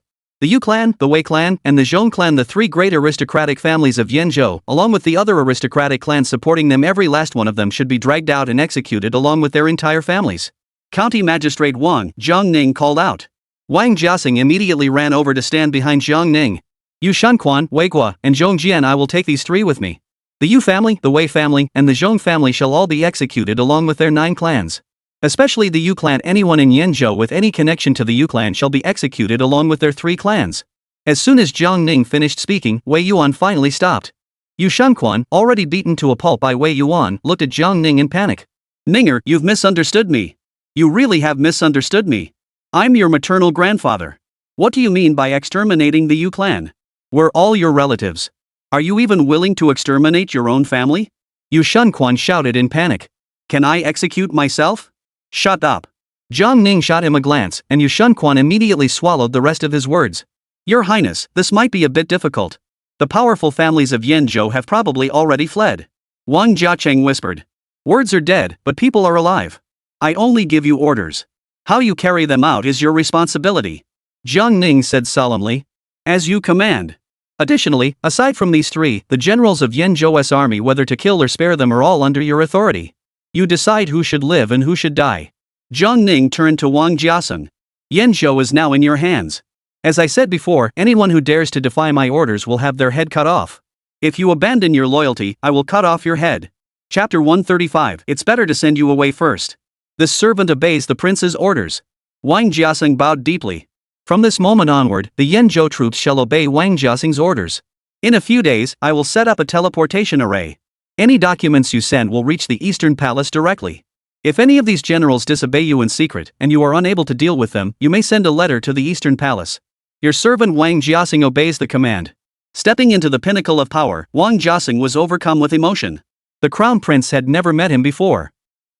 A: The Yu clan, the Wei clan, and the Zhong clan, the three great aristocratic families of Yanzhou, along with the other aristocratic clans supporting them, every last one of them should be dragged out and executed along with their entire families. County Magistrate Wang Jiang Ning called out. Wang Jiasing immediately ran over to stand behind Jiang Ning. Yu Shunquan, Wei Guo, and Zhong Jian, I will take these three with me. The Yu family, the Wei family, and the Zhong family shall all be executed along with their 9 clans. Especially the Yu clan. Anyone in Yanzhou with any connection to the Yu clan shall be executed along with their 3 clans. As soon as Jiang Ning finished speaking, Wei Yuan finally stopped. Yu Shunquan, already beaten to a pulp by Wei Yuan, looked at Jiang Ning in panic. Ninger, you've misunderstood me. You really have misunderstood me. I'm your maternal grandfather. What do you mean by exterminating the Yu clan? We're all your relatives. Are you even willing to exterminate your own family? Yu Shunquan shouted in panic. Can I execute myself? Shut up. Jiang Ning shot him a glance, and Yu Shunquan immediately swallowed the rest of his words. Your Highness, this might be a bit difficult. The powerful families of Yanzhou have probably already fled. Wang Jiacheng whispered. Words are dead, but people are alive. I only give you orders. How you carry them out is your responsibility. Jiang Ning said solemnly. As you command. Additionally, aside from these three, the generals of Yanzhou's army, whether to kill or spare them, are all under your authority. You decide who should live and who should die. Jiang Ning turned to Wang Jiaseng. Yanzhou is now in your hands. As I said before, anyone who dares to defy my orders will have their head cut off. If you abandon your loyalty, I will cut off your head. Chapter 135. It's better to send you away first. This servant obeys the prince's orders. Wang Jiaseng bowed deeply. From this moment onward, the Yanzhou troops shall obey Wang Jiaseng's orders. In a few days, I will set up a teleportation array. Any documents you send will reach the Eastern Palace directly. If any of these generals disobey you in secret, and you are unable to deal with them, you may send a letter to the Eastern Palace. Your servant Wang Jiaseng obeys the command. Stepping into the pinnacle of power, Wang Jiaseng was overcome with emotion. The crown prince had never met him before.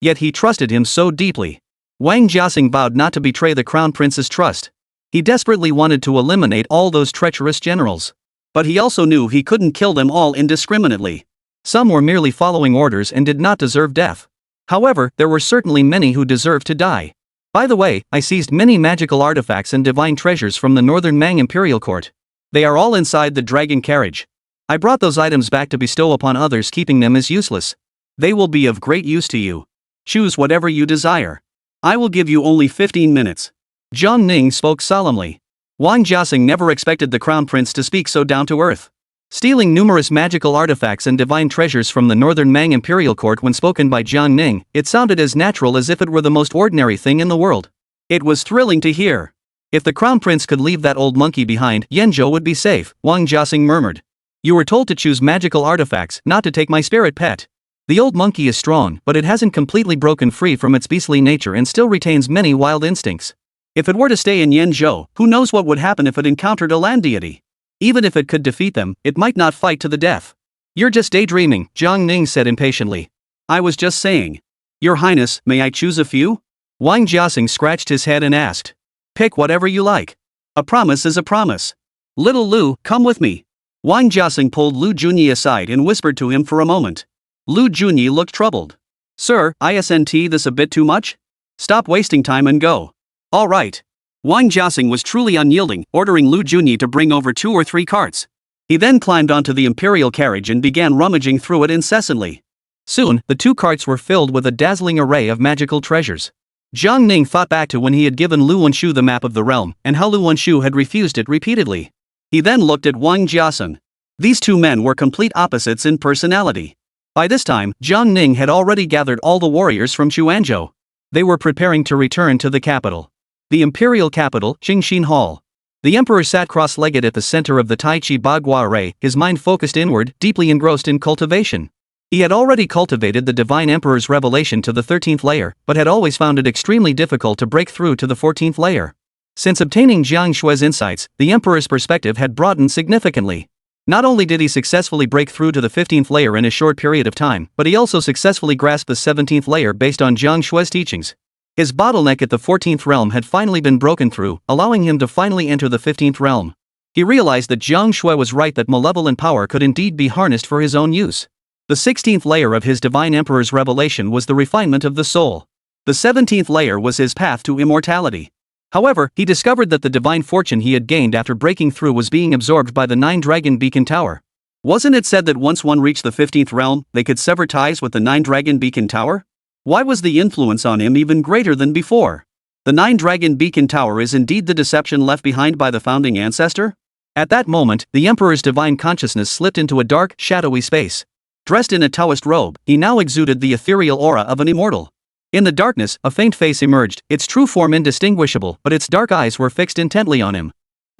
A: Yet he trusted him so deeply. Wang Jiaseng vowed not to betray the crown prince's trust. He desperately wanted to eliminate all those treacherous generals. But he also knew he couldn't kill them all indiscriminately. Some were merely following orders and did not deserve death. However, there were certainly many who deserved to die. By the way, I seized many magical artifacts and divine treasures from the northern Mang Imperial Court. They are all inside the dragon carriage. I brought those items back to bestow upon others, keeping them is useless. They will be of great use to you. Choose whatever you desire. I will give you only 15 minutes. Jiang Ning spoke solemnly. Wang Jiaseng never expected the crown prince to speak so down to earth. Stealing numerous magical artifacts and divine treasures from the northern Mang Imperial Court, when spoken by Jiang Ning, it sounded as natural as if it were the most ordinary thing in the world. It was thrilling to hear. If the crown prince could leave that old monkey behind, Yanzhou would be safe, Wang Jiaseng murmured. You were told to choose magical artifacts, not to take my spirit pet. The old monkey is strong, but it hasn't completely broken free from its beastly nature and still retains many wild instincts. If it were to stay in Yanzhou, who knows what would happen if it encountered a land deity? Even if it could defeat them, it might not fight to the death. You're just daydreaming, Jiang Ning said impatiently. I was just saying. Your Highness, may I choose a few? Wang Jiaseng scratched his head and asked. Pick whatever you like. A promise is a promise. Little Lu, come with me. Wang Jiaseng pulled Lu Junyi aside and whispered to him for a moment. Lu Junyi looked troubled. Sir, isn't this a bit too much? Stop wasting time and go. All right. Wang Jiaseng was truly unyielding, ordering Lu Junyi to bring over 2 or 3 carts. He then climbed onto the imperial carriage and began rummaging through it incessantly. Soon, the 2 carts were filled with a dazzling array of magical treasures. Jiang Ning thought back to when he had given Lu Wenshu the map of the realm, and how Lu Wenshu had refused it repeatedly. He then looked at Wang Jiaseng. These 2 men were complete opposites in personality. By this time, Jiang Ning had already gathered all the warriors from Chuanzhou. They were preparing to return to the capital. The imperial capital, Qingxin Hall. The emperor sat cross-legged at the center of the Tai Chi Bagua array, his mind focused inward, deeply engrossed in cultivation. He had already cultivated the divine emperor's revelation to the 13th layer, but had always found it extremely difficult to break through to the 14th layer. Since obtaining Jiang Shui's insights, the emperor's perspective had broadened significantly. Not only did he successfully break through to the 15th layer in a short period of time, but he also successfully grasped the 17th layer based on Jiang Shui's teachings. His bottleneck at the 14th realm had finally been broken through, allowing him to finally enter the 15th realm. He realized that Jiang Shui was right, that malevolent power could indeed be harnessed for his own use. The 16th layer of his divine emperor's revelation was the refinement of the soul. The 17th layer was his path to immortality. However, he discovered that the divine fortune he had gained after breaking through was being absorbed by the 9-dragon beacon tower. Wasn't it said that once one reached the 15th realm, they could sever ties with the 9-dragon beacon tower? Why was the influence on him even greater than before? The 9-dragon beacon tower is indeed the deception left behind by the founding ancestor? At that moment, the emperor's divine consciousness slipped into a dark, shadowy space. Dressed in a Taoist robe, he now exuded the ethereal aura of an immortal. In the darkness, a faint face emerged, its true form indistinguishable, but its dark eyes were fixed intently on him.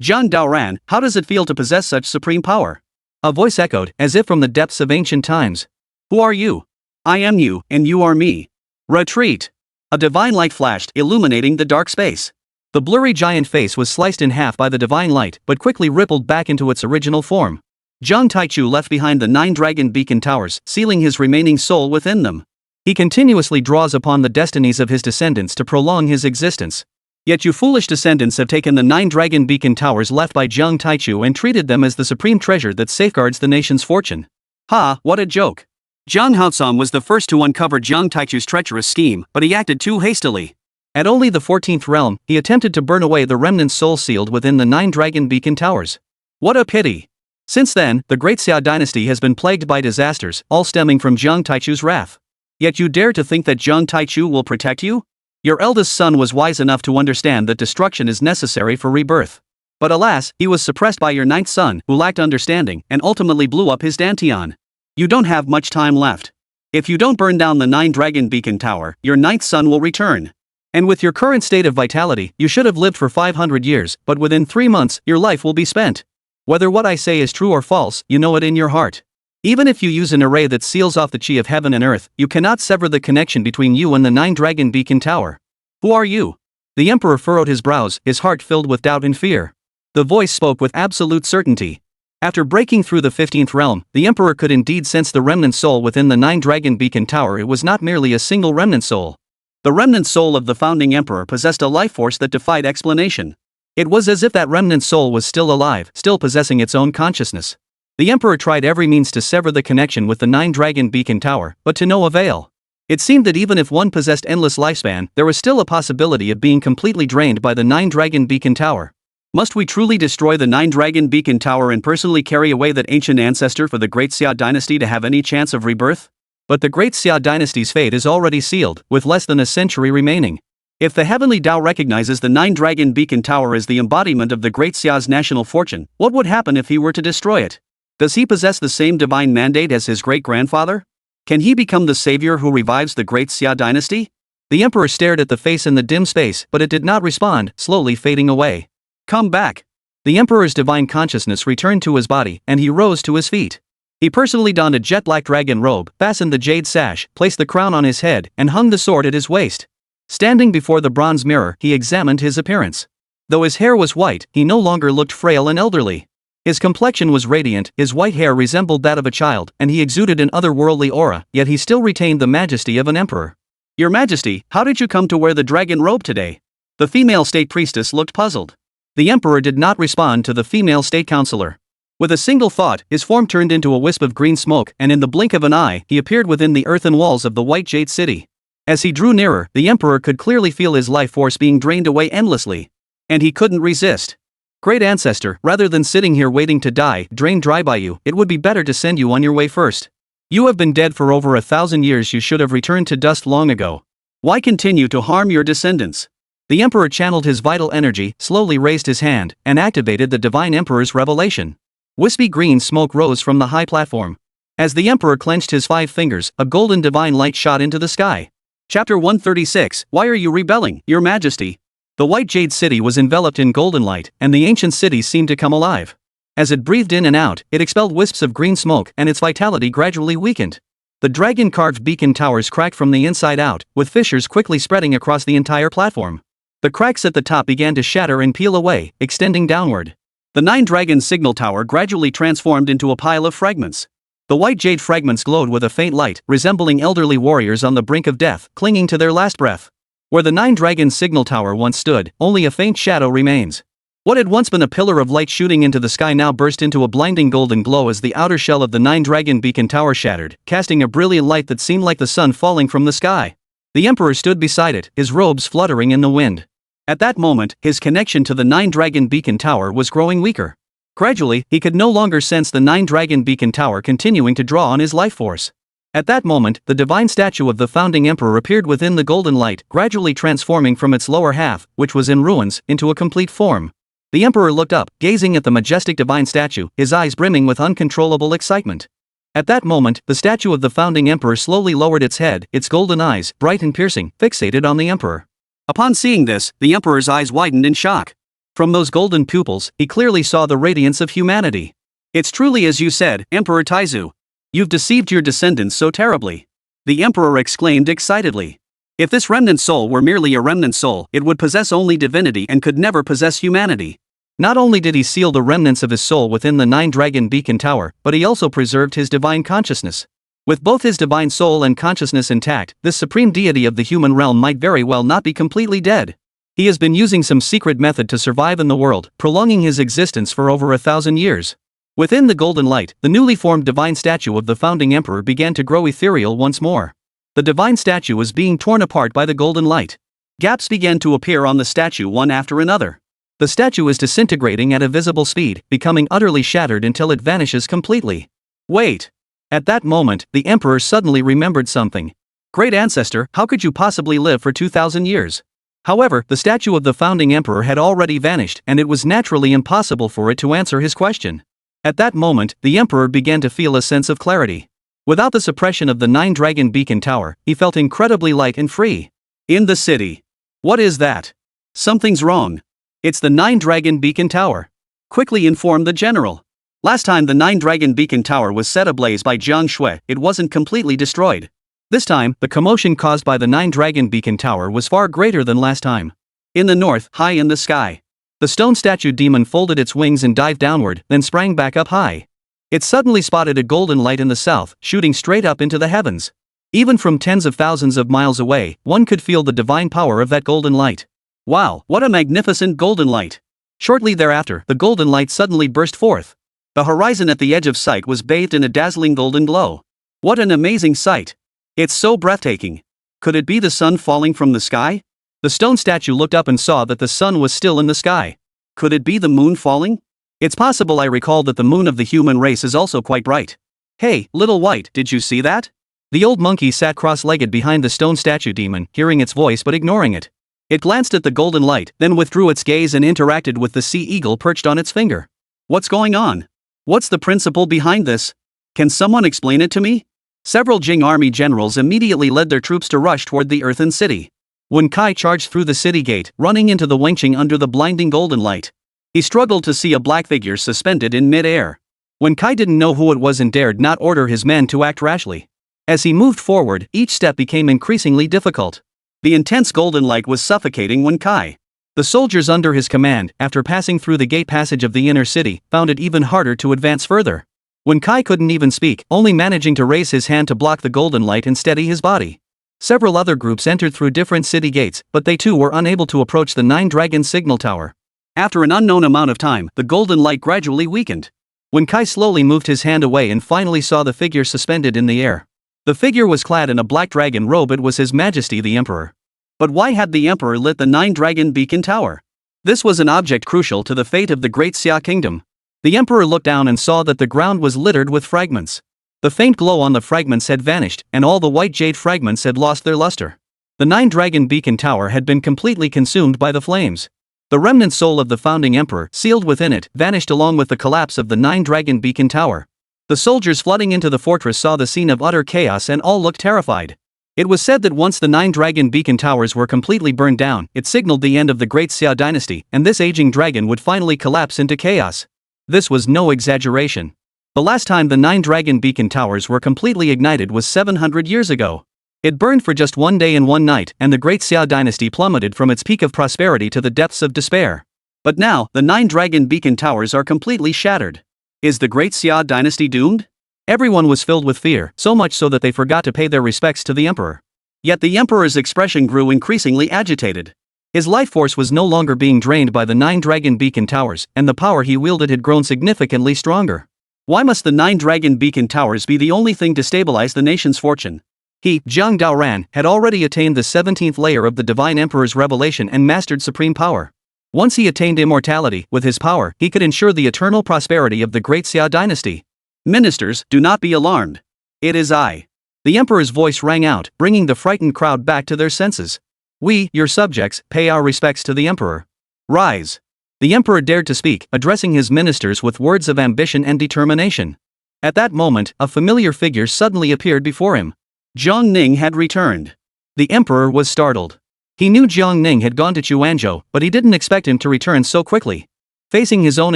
A: Zhang Daoran, how does it feel to possess such supreme power? A voice echoed, as if from the depths of ancient times. Who are you? I am you, and you are me. Retreat! A divine light flashed, illuminating the dark space. The blurry giant face was sliced in half by the divine light but quickly rippled back into its original form. Jiang Taichu left behind the 9 dragon beacon towers, sealing his remaining soul within them. He continuously draws upon the destinies of his descendants to prolong his existence. Yet you foolish descendants have taken the 9 dragon beacon towers left by Jiang Taichu and treated them as the supreme treasure that safeguards the nation's fortune. Ha, what a joke. Jiang Haosong was the first to uncover Jiang Taichu's treacherous scheme, but he acted too hastily. At only the 14th realm, he attempted to burn away the remnant soul sealed within the 9 dragon beacon towers. What a pity. Since then, the Great Xia dynasty has been plagued by disasters, all stemming from Jiang Taichu's wrath. Yet you dare to think that Jiang Taichu will protect you? Your eldest son was wise enough to understand that destruction is necessary for rebirth. But alas, he was suppressed by your 9th son, who lacked understanding, and ultimately blew up his dantian. You don't have much time left. If you don't burn down the 9 dragon beacon tower, your 9th son will return. And with your current state of vitality, you should have lived for 500 years, but within 3 months, your life will be spent. Whether what I say is true or false, you know it in your heart. Even if you use an array that seals off the chi of heaven and earth, you cannot sever the connection between you and the 9 dragon beacon tower. Who are you? The emperor furrowed his brows, his heart filled with doubt and fear. The voice spoke with absolute certainty. After breaking through the 15th realm, the emperor could indeed sense the remnant soul within the 9 dragon beacon tower. It was not merely a single remnant soul. The remnant soul of the founding emperor possessed a life force that defied explanation. It was as if that remnant soul was still alive, still possessing its own consciousness. The emperor tried every means to sever the connection with the 9 dragon beacon tower, but to no avail. It seemed that even if one possessed endless lifespan, there was still a possibility of being completely drained by the 9 dragon beacon tower. Must we truly destroy the 9 dragon beacon tower and personally carry away that ancient ancestor for the Great Xia dynasty to have any chance of rebirth? But the Great Xia dynasty's fate is already sealed, with less than a century remaining. If the heavenly Tao recognizes the 9 dragon beacon tower as the embodiment of the Great Xia's national fortune, what would happen if he were to destroy it? Does he possess the same divine mandate as his great-grandfather? Can he become the savior who revives the Great Xia dynasty? The emperor stared at the face in the dim space, but it did not respond, slowly fading away. Come back. The emperor's divine consciousness returned to his body, and he rose to his feet. He personally donned a jet-black dragon robe, fastened the jade sash, placed the crown on his head, and hung the sword at his waist. Standing before the bronze mirror, he examined his appearance. Though his hair was white, he no longer looked frail and elderly. His complexion was radiant, his white hair resembled that of a child, and he exuded an otherworldly aura, yet he still retained the majesty of an emperor. Your Majesty, how did you come to wear the dragon robe today? The female state priestess looked puzzled. The emperor did not respond to the female state counselor. With a single thought, his form turned into a wisp of green smoke, and in the blink of an eye, he appeared within the earthen walls of the White Jade City. As he drew nearer, the emperor could clearly feel his life force being drained away endlessly. And he couldn't resist. Great ancestor, rather than sitting here waiting to die, drained dry by you, it would be better to send you on your way first. You have been dead for over 1,000 years. You should have returned to dust long ago. Why continue to harm your descendants? The emperor channeled his vital energy, slowly raised his hand, and activated the divine emperor's revelation. Wispy green smoke rose from the high platform. As the emperor clenched his 5 fingers, a golden divine light shot into the sky. Chapter 136, Why are you rebelling, Your Majesty? The White Jade City was enveloped in golden light, and the ancient city seemed to come alive. As it breathed in and out, it expelled wisps of green smoke, and its vitality gradually weakened. The dragon-carved beacon towers cracked from the inside out, with fissures quickly spreading across the entire platform. The cracks at the top began to shatter and peel away, extending downward. The 9 dragon signal tower gradually transformed into a pile of fragments. The white jade fragments glowed with a faint light, resembling elderly warriors on the brink of death, clinging to their last breath. Where the 9 dragon signal tower once stood, only a faint shadow remains. What had once been a pillar of light shooting into the sky now burst into a blinding golden glow as the outer shell of the 9 dragon beacon tower shattered, casting a brilliant light that seemed like the sun falling from the sky. The emperor stood beside it, his robes fluttering in the wind. At that moment, his connection to the 9 dragon beacon tower was growing weaker. Gradually, he could no longer sense the 9 dragon beacon tower continuing to draw on his life force. At that moment, the divine statue of the founding emperor appeared within the golden light, gradually transforming from its lower half, which was in ruins, into a complete form. The emperor looked up, gazing at the majestic divine statue, his eyes brimming with uncontrollable excitement. At that moment, the statue of the founding emperor slowly lowered its head, its golden eyes, bright and piercing, fixated on the emperor. Upon seeing this, the emperor's eyes widened in shock. From those golden pupils, he clearly saw the radiance of humanity. It's truly as you said, Emperor Taizu. You've deceived your descendants so terribly. The emperor exclaimed excitedly. If this remnant soul were merely a remnant soul, it would possess only divinity and could never possess humanity. Not only did he seal the remnants of his soul within the nine-dragon beacon tower, but he also preserved his divine consciousness. With both his divine soul and consciousness intact, this supreme deity of the human realm might very well not be completely dead. He has been using some secret method to survive in the world, prolonging his existence for over 1,000 years. Within the golden light, the newly formed divine statue of the founding emperor began to grow ethereal once more. The divine statue was being torn apart by the golden light. Gaps began to appear on the statue one after another. The statue is disintegrating at a visible speed, becoming utterly shattered until it vanishes completely. Wait! At that moment, the emperor suddenly remembered something. Great ancestor, how could you possibly live for 2,000 years? However, the statue of the founding emperor had already vanished, and it was naturally impossible for it to answer his question. At that moment, the emperor began to feel a sense of clarity. Without the suppression of the nine-dragon beacon tower, he felt incredibly light and free. In the city. What is that? Something's wrong. It's the nine-dragon beacon tower. Quickly inform the general. Last time the nine-dragon beacon tower was set ablaze by Jiang Shui, it wasn't completely destroyed. This time, the commotion caused by the nine-dragon beacon tower was far greater than last time. In the north, high in the sky, the stone statue demon folded its wings and dived downward, then sprang back up high. It suddenly spotted a golden light in the south, shooting straight up into the heavens. Even from tens of thousands of miles away, one could feel the divine power of that golden light. Wow, what a magnificent golden light! Shortly thereafter, the golden light suddenly burst forth. The horizon at the edge of sight was bathed in a dazzling golden glow. What an amazing sight! It's so breathtaking. Could it be the sun falling from the sky? The stone statue looked up and saw that the sun was still in the sky. Could it be the moon falling? It's possible. I recall that the moon of the human race is also quite bright. Hey, little white, did you see that? The old monkey sat cross-legged behind the stone statue demon, hearing its voice but ignoring it. It glanced at the golden light, then withdrew its gaze and interacted with the sea eagle perched on its finger. What's going on? What's the principle behind this? Can someone explain it to me? Several Jing army generals immediately led their troops to rush toward the earthen city. When Kai charged through the city gate, running into the Wengqing under the blinding golden light, he struggled to see a black figure suspended in mid-air. When Kai didn't know who it was and dared not order his men to act rashly. As he moved forward, each step became increasingly difficult. The intense golden light was suffocating when Kai, the soldiers under his command, after passing through the gate passage of the inner city, found it even harder to advance further. When Kai couldn't even speak, only managing to raise his hand to block the golden light and steady his body. Several other groups entered through different city gates, but they too were unable to approach the nine-dragon signal tower. After an unknown amount of time, the golden light gradually weakened. When Kai slowly moved his hand away and finally saw the figure suspended in the air. The figure was clad in a black dragon robe. It was His Majesty the Emperor. But why had the Emperor lit the nine-dragon beacon tower? This was an object crucial to the fate of the Great Xia Kingdom. The Emperor looked down and saw that the ground was littered with fragments. The faint glow on the fragments had vanished, and all the white jade fragments had lost their luster. The nine-dragon beacon tower had been completely consumed by the flames. The remnant soul of the founding emperor, sealed within it, vanished along with the collapse of the nine-dragon beacon tower. The soldiers flooding into the fortress saw the scene of utter chaos and all looked terrified. It was said that once the nine-dragon beacon towers were completely burned down, it signaled the end of the Great Xia dynasty, and this aging dragon would finally collapse into chaos. This was no exaggeration. The last time the nine-dragon beacon towers were completely ignited was 700 years ago. It burned for just one day and one night, and the Great Xia dynasty plummeted from its peak of prosperity to the depths of despair. But now, the nine-dragon beacon towers are completely shattered. Is the Great Xia dynasty doomed? Everyone was filled with fear, so much so that they forgot to pay their respects to the emperor. Yet the emperor's expression grew increasingly agitated. His life force was no longer being drained by the nine-dragon beacon towers, and the power he wielded had grown significantly stronger. Why must the nine-dragon beacon towers be the only thing to stabilize the nation's fortune? He, Zhang Daoran, had already attained the 17th layer of the Divine Emperor's revelation and mastered supreme power. Once he attained immortality, with his power, he could ensure the eternal prosperity of the Great Xia dynasty. Ministers, do not be alarmed. It is I. The emperor's voice rang out, bringing the frightened crowd back to their senses. We, your subjects, pay our respects to the emperor. Rise. The emperor dared to speak, addressing his ministers with words of ambition and determination. At that moment, a familiar figure suddenly appeared before him. Jiang Ning had returned. The emperor was startled. He knew Jiang Ning had gone to Chuanzhou, but he didn't expect him to return so quickly. Facing his own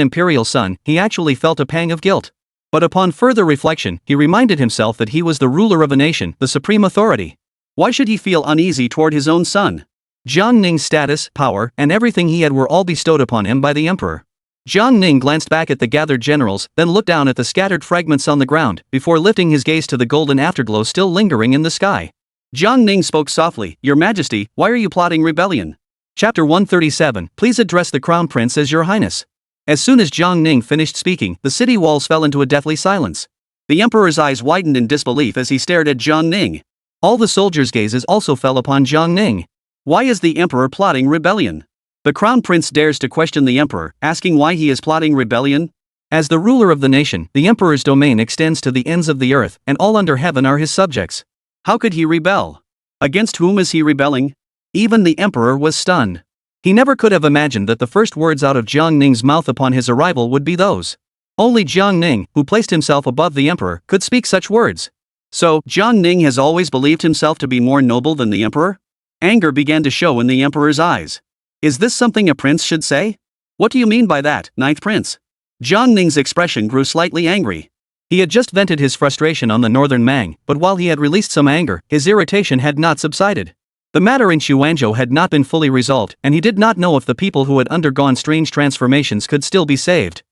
A: imperial son, he actually felt a pang of guilt. But upon further reflection, he reminded himself that he was the ruler of a nation, the supreme authority. Why should he feel uneasy toward his own son? Jiang Ning's status, power, and everything he had were all bestowed upon him by the emperor. Jiang Ning glanced back at the gathered generals, then looked down at the scattered fragments on the ground, before lifting his gaze to the golden afterglow still lingering in the sky. Jiang Ning spoke softly, "Your Majesty, why are you plotting rebellion?" Chapter 137, Please address the Crown Prince as Your Highness. As soon as Jiang Ning finished speaking, the city walls fell into a deathly silence. The emperor's eyes widened in disbelief as he stared at Jiang Ning. All the soldiers' gazes also fell upon Jiang Ning. Why is the emperor plotting rebellion? The crown prince dares to question the emperor, asking why he is plotting rebellion? As the ruler of the nation, the emperor's domain extends to the ends of the earth, and all under heaven are his subjects. How could he rebel? Against whom is he rebelling? Even the emperor was stunned. He never could have imagined that the first words out of Jiang Ning's mouth upon his arrival would be those. Only Jiang Ning, who placed himself above the emperor, could speak such words. So, Jiang Ning has always believed himself to be more noble than the emperor? Anger began to show in the emperor's eyes. Is this something a prince should say? What do you mean by that, ninth prince? Jiang Ning's expression grew slightly angry. He had just vented his frustration on the northern Mang, but while he had released some anger, his irritation had not subsided. The matter in Xuanzhou had not been fully resolved, and he did not know if the people who had undergone strange transformations could still be saved.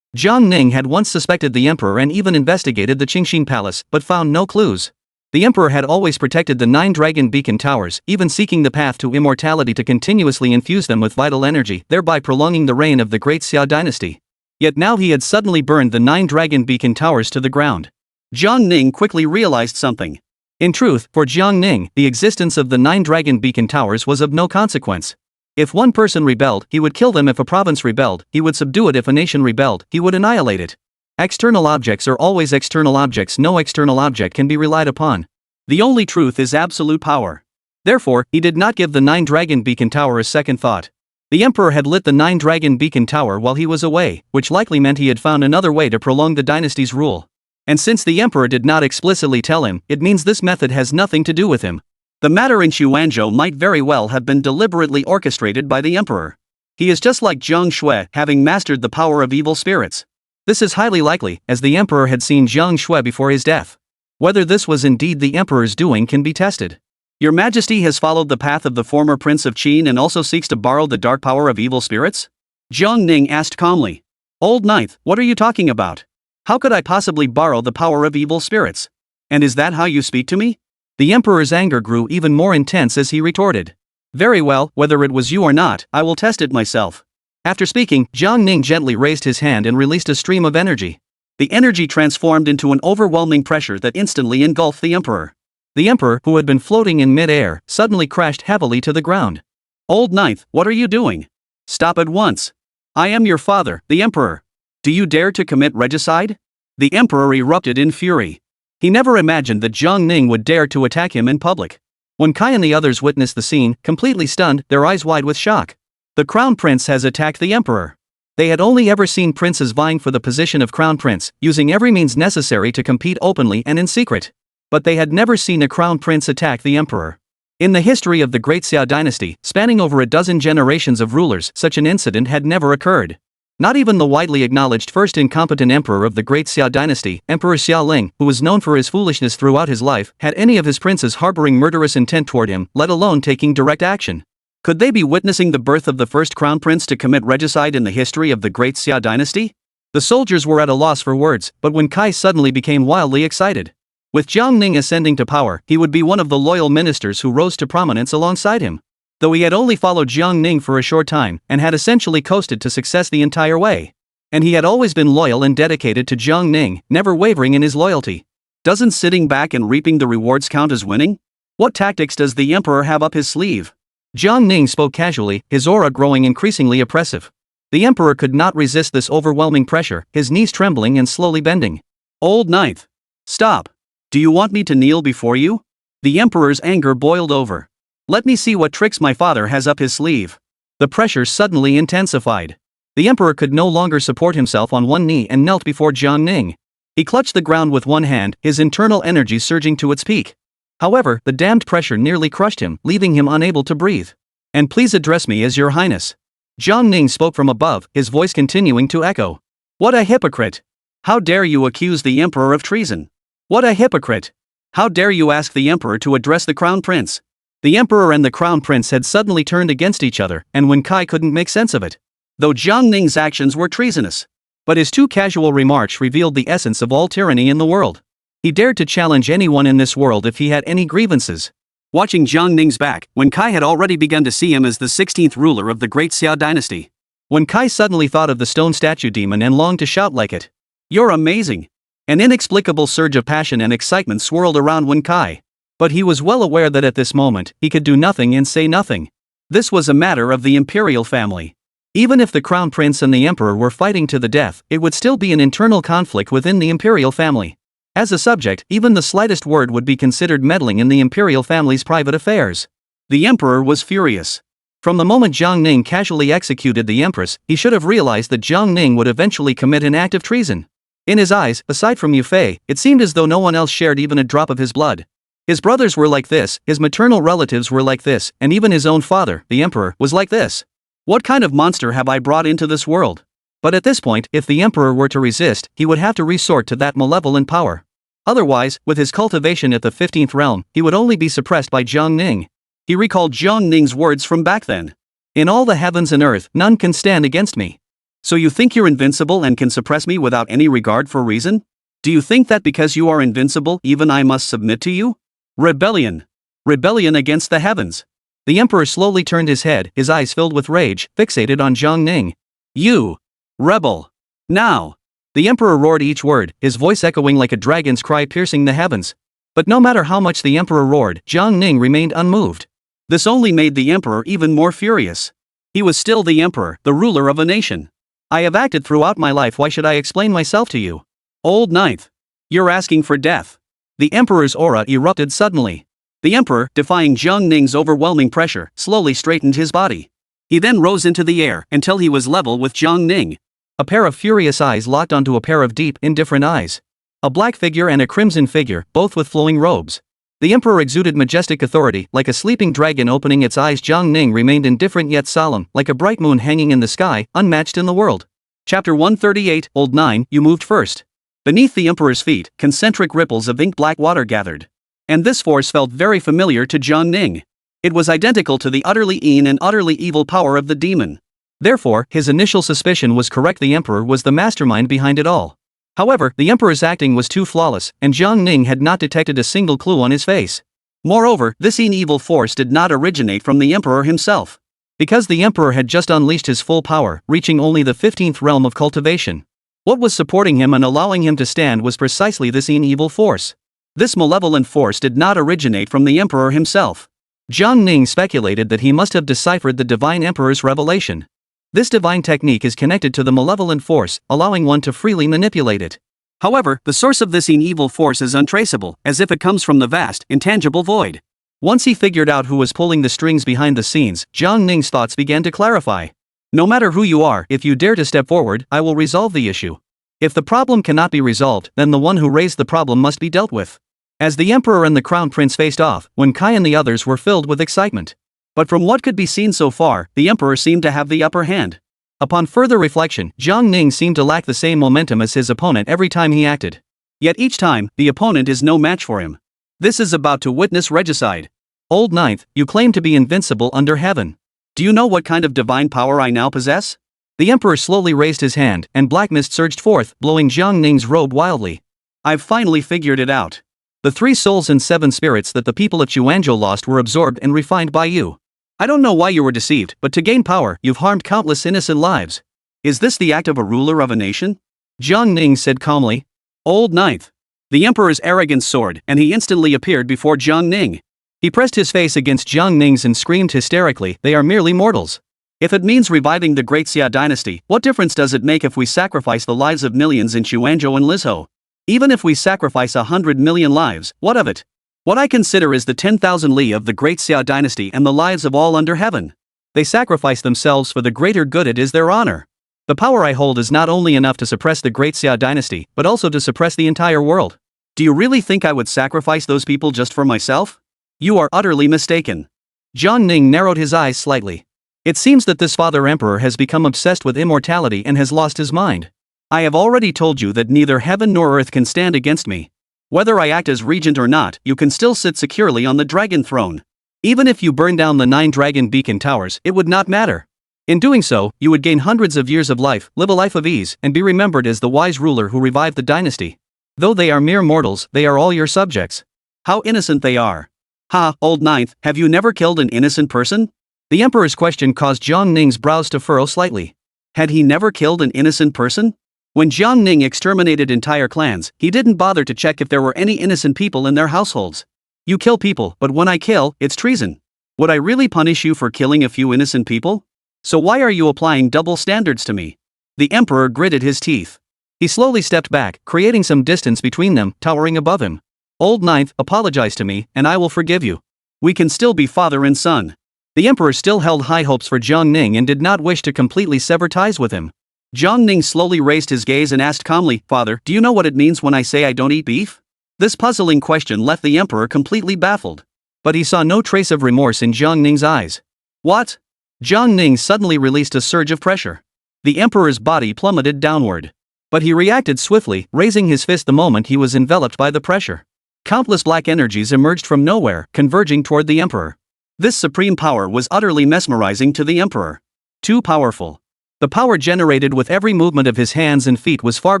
A: Jiang Ning had once suspected the emperor and even investigated the Qingxin Palace, but found no clues. The emperor had always protected the 9 dragon beacon towers, even seeking the path to immortality to continuously infuse them with vital energy, thereby prolonging the reign of the great Xia dynasty. Yet now he had suddenly burned the 9 dragon beacon towers to the ground. Jiang Ning quickly realized something. In truth, for Jiang Ning, the existence of the 9 dragon beacon towers was of no consequence. If one person rebelled, he would kill them. If a province rebelled, he would subdue it. If a nation rebelled, he would annihilate it. External objects are always external objects. No external object can be relied upon. The only truth is absolute power. Therefore, he did not give the 9 dragon beacon tower a second thought. The emperor had lit the 9 dragon beacon tower while he was away, which likely meant he had found another way to prolong the dynasty's rule. And since the emperor did not explicitly tell him, it means this method has nothing to do with him. The matter in Xuanzhou might very well have been deliberately orchestrated by the emperor. He is just like Zhang Shui, having mastered the power of evil spirits. This is highly likely, as the emperor had seen Zhang Shui before his death. Whether this was indeed the emperor's doing can be tested. Your Majesty has followed the path of the former Prince of Qin and also seeks to borrow the dark power of evil spirits? Jiang Ning asked calmly. Old Ninth, what are you talking about? How could I possibly borrow the power of evil spirits? And is that how you speak to me? The emperor's anger grew even more intense as he retorted. Very well, whether it was you or not, I will test it myself. After speaking, Jiang Ning gently raised his hand and released a stream of energy. The energy transformed into an overwhelming pressure that instantly engulfed the emperor. The emperor, who had been floating in mid-air, suddenly crashed heavily to the ground. Old Ninth, what are you doing? Stop at once. I am your father, the emperor. Do you dare to commit regicide? The emperor erupted in fury. He never imagined that Jiang Ning would dare to attack him in public. When Kai and the others witnessed the scene, completely stunned, their eyes wide with shock. The crown prince has attacked the emperor. They had only ever seen princes vying for the position of crown prince, using every means necessary to compete openly and in secret. But they had never seen a crown prince attack the emperor. In the history of the Great Xia dynasty, spanning over a dozen generations of rulers, such an incident had never occurred. Not even the widely acknowledged first incompetent emperor of the Great Xia dynasty, Emperor Xiaoling, who was known for his foolishness throughout his life, had any of his princes harboring murderous intent toward him, let alone taking direct action. Could they be witnessing the birth of the first crown prince to commit regicide in the history of the Great Xia dynasty? The soldiers were at a loss for words, but when Kai suddenly became wildly excited. With Jiang Ning ascending to power, he would be one of the loyal ministers who rose to prominence alongside him. Though he had only followed Jiang Ning for a short time, and had essentially coasted to success the entire way. And he had always been loyal and dedicated to Jiang Ning, never wavering in his loyalty. Doesn't sitting back and reaping the rewards count as winning? What tactics does the emperor have up his sleeve? Jiang Ning spoke casually, his aura growing increasingly oppressive. The emperor could not resist this overwhelming pressure, his knees trembling and slowly bending. Old Ninth. Stop. Do you want me to kneel before you? The emperor's anger boiled over. Let me see what tricks my father has up his sleeve. The pressure suddenly intensified. The emperor could no longer support himself on one knee and knelt before Jiang Ning. He clutched the ground with one hand, his internal energy surging to its peak. However, the damned pressure nearly crushed him, leaving him unable to breathe. And please address me as your highness. Jiang Ning spoke from above, his voice continuing to echo. What a hypocrite! How dare you accuse the emperor of treason? What a hypocrite! How dare you ask the emperor to address the crown prince? The emperor and the crown prince had suddenly turned against each other, and Wen Kai couldn't make sense of it. Though Jiang Ning's actions were treasonous, but his too casual remarks revealed the essence of all tyranny in the world. He dared to challenge anyone in this world if he had any grievances. Watching Jiang Ning's back, Wen Kai had already begun to see him as the 16th ruler of the Great Xia dynasty. Wen Kai suddenly thought of the stone statue demon and longed to shout like it. "You're amazing!" An inexplicable surge of passion and excitement swirled around Wen Kai. But he was well aware that at this moment, he could do nothing and say nothing. This was a matter of the imperial family. Even if the crown prince and the emperor were fighting to the death, it would still be an internal conflict within the imperial family. As a subject, even the slightest word would be considered meddling in the imperial family's private affairs. The emperor was furious. From the moment Jiang Ning casually executed the empress, he should have realized that Jiang Ning would eventually commit an act of treason. In his eyes, aside from Yu Fei, it seemed as though no one else shared even a drop of his blood. His brothers were like this, his maternal relatives were like this, and even his own father, the emperor, was like this. What kind of monster have I brought into this world? But at this point, if the emperor were to resist, he would have to resort to that malevolent power. Otherwise, with his cultivation at the 15th realm, he would only be suppressed by Jiang Ning. He recalled Jiang Ning's words from back then. "In all the heavens and earth, none can stand against me." So you think you're invincible and can suppress me without any regard for reason? Do you think that because you are invincible, even I must submit to you? Rebellion. Rebellion against the heavens. The emperor slowly turned his head, his eyes filled with rage, fixated on Jiang Ning. "You! Rebel! Now!" The emperor roared each word, his voice echoing like a dragon's cry piercing the heavens. But no matter how much the emperor roared, Jiang Ning remained unmoved. This only made the emperor even more furious. He was still the emperor, the ruler of a nation. "I have acted throughout my life, why should I explain myself to you? Old Ninth. You're asking for death." The emperor's aura erupted suddenly. The emperor, defying Jiang Ning's overwhelming pressure, slowly straightened his body. He then rose into the air until he was level with Jiang Ning. A pair of furious eyes locked onto a pair of deep, indifferent eyes. A black figure and a crimson figure, both with flowing robes. The emperor exuded majestic authority, like a sleeping dragon opening its eyes. Jiang Ning remained indifferent yet solemn, like a bright moon hanging in the sky, unmatched in the world. Chapter 138, Old Nine, you moved first. Beneath the emperor's feet, concentric ripples of ink-black water gathered. And this force felt very familiar to Jiang Ning. It was identical to the utterly and utterly evil power of the demon. Therefore, his initial suspicion was correct, the emperor was the mastermind behind it all. However, the emperor's acting was too flawless, and Jiang Ning had not detected a single clue on his face. Moreover, this evil force did not originate from the emperor himself. Because the emperor had just unleashed his full power, reaching only the 15th realm of cultivation. What was supporting him and allowing him to stand was precisely this evil force. This malevolent force did not originate from the emperor himself. Jiang Ning speculated that he must have deciphered the divine emperor's revelation. This divine technique is connected to the malevolent force, allowing one to freely manipulate it. However, the source of this evil force is untraceable, as if it comes from the vast, intangible void. Once he figured out who was pulling the strings behind the scenes, Jiang Ning's thoughts began to clarify. No matter who you are, if you dare to step forward, I will resolve the issue. If the problem cannot be resolved, then the one who raised the problem must be dealt with. As the emperor and the crown prince faced off, Wen Kai and the others were filled with excitement. But from what could be seen so far, the emperor seemed to have the upper hand. Upon further reflection, Jiang Ning seemed to lack the same momentum as his opponent every time he acted. Yet each time, the opponent is no match for him. This is about to witness regicide. Old Ninth, you claim to be invincible under heaven. Do you know what kind of divine power I now possess? The emperor slowly raised his hand, and black mist surged forth, blowing Jiang Ning's robe wildly. I've finally figured it out. The 3 souls and 7 spirits that the people of Chuanzhou lost were absorbed and refined by you. I don't know why you were deceived, but to gain power, you've harmed countless innocent lives. Is this the act of a ruler of a nation? Jiang Ning said calmly. Old Ninth. The emperor's arrogance soared, and he instantly appeared before Jiang Ning. He pressed his face against Jiang Ning's and screamed hysterically, they are merely mortals. If it means reviving the Great Xia dynasty, what difference does it make if we sacrifice the lives of millions in Chuanzhou and Lizhou? Even if we sacrifice 100 million lives, what of it? What I consider is the 10,000 li of the Great Xia dynasty and the lives of all under heaven. They sacrifice themselves for the greater good, it is their honor. The power I hold is not only enough to suppress the Great Xia dynasty, but also to suppress the entire world. Do you really think I would sacrifice those people just for myself? You are utterly mistaken. Jiang Ning narrowed his eyes slightly. It seems that this father emperor has become obsessed with immortality and has lost his mind. I have already told you that neither heaven nor earth can stand against me. Whether I act as regent or not, you can still sit securely on the dragon throne. Even if you burn down the 9 dragon beacon towers, it would not matter. In doing so, you would gain hundreds of years of life, live a life of ease, and be remembered as the wise ruler who revived the dynasty. Though they are mere mortals, they are all your subjects. How innocent they are. Ha, old ninth, have you never killed an innocent person? The emperor's question caused Jiang Ning's brows to furrow slightly. Had he never killed an innocent person? When Jiang Ning exterminated entire clans, he didn't bother to check if there were any innocent people in their households. You kill people, but when I kill, it's treason. Would I really punish you for killing a few innocent people? So why are you applying double standards to me? The emperor gritted his teeth. He slowly stepped back, creating some distance between them, towering above him. Old ninth, apologize to me, and I will forgive you. We can still be father and son. The emperor still held high hopes for Jiang Ning and did not wish to completely sever ties with him. Jiang Ning slowly raised his gaze and asked calmly, Father, do you know what it means when I say I don't eat beef? This puzzling question left the emperor completely baffled. But he saw no trace of remorse in Jiang Ning's eyes. What? Jiang Ning suddenly released a surge of pressure. The emperor's body plummeted downward. But he reacted swiftly, raising his fist the moment he was enveloped by the pressure. Countless black energies emerged from nowhere, converging toward the emperor. This supreme power was utterly mesmerizing to the emperor. Too powerful. The power generated with every movement of his hands and feet was far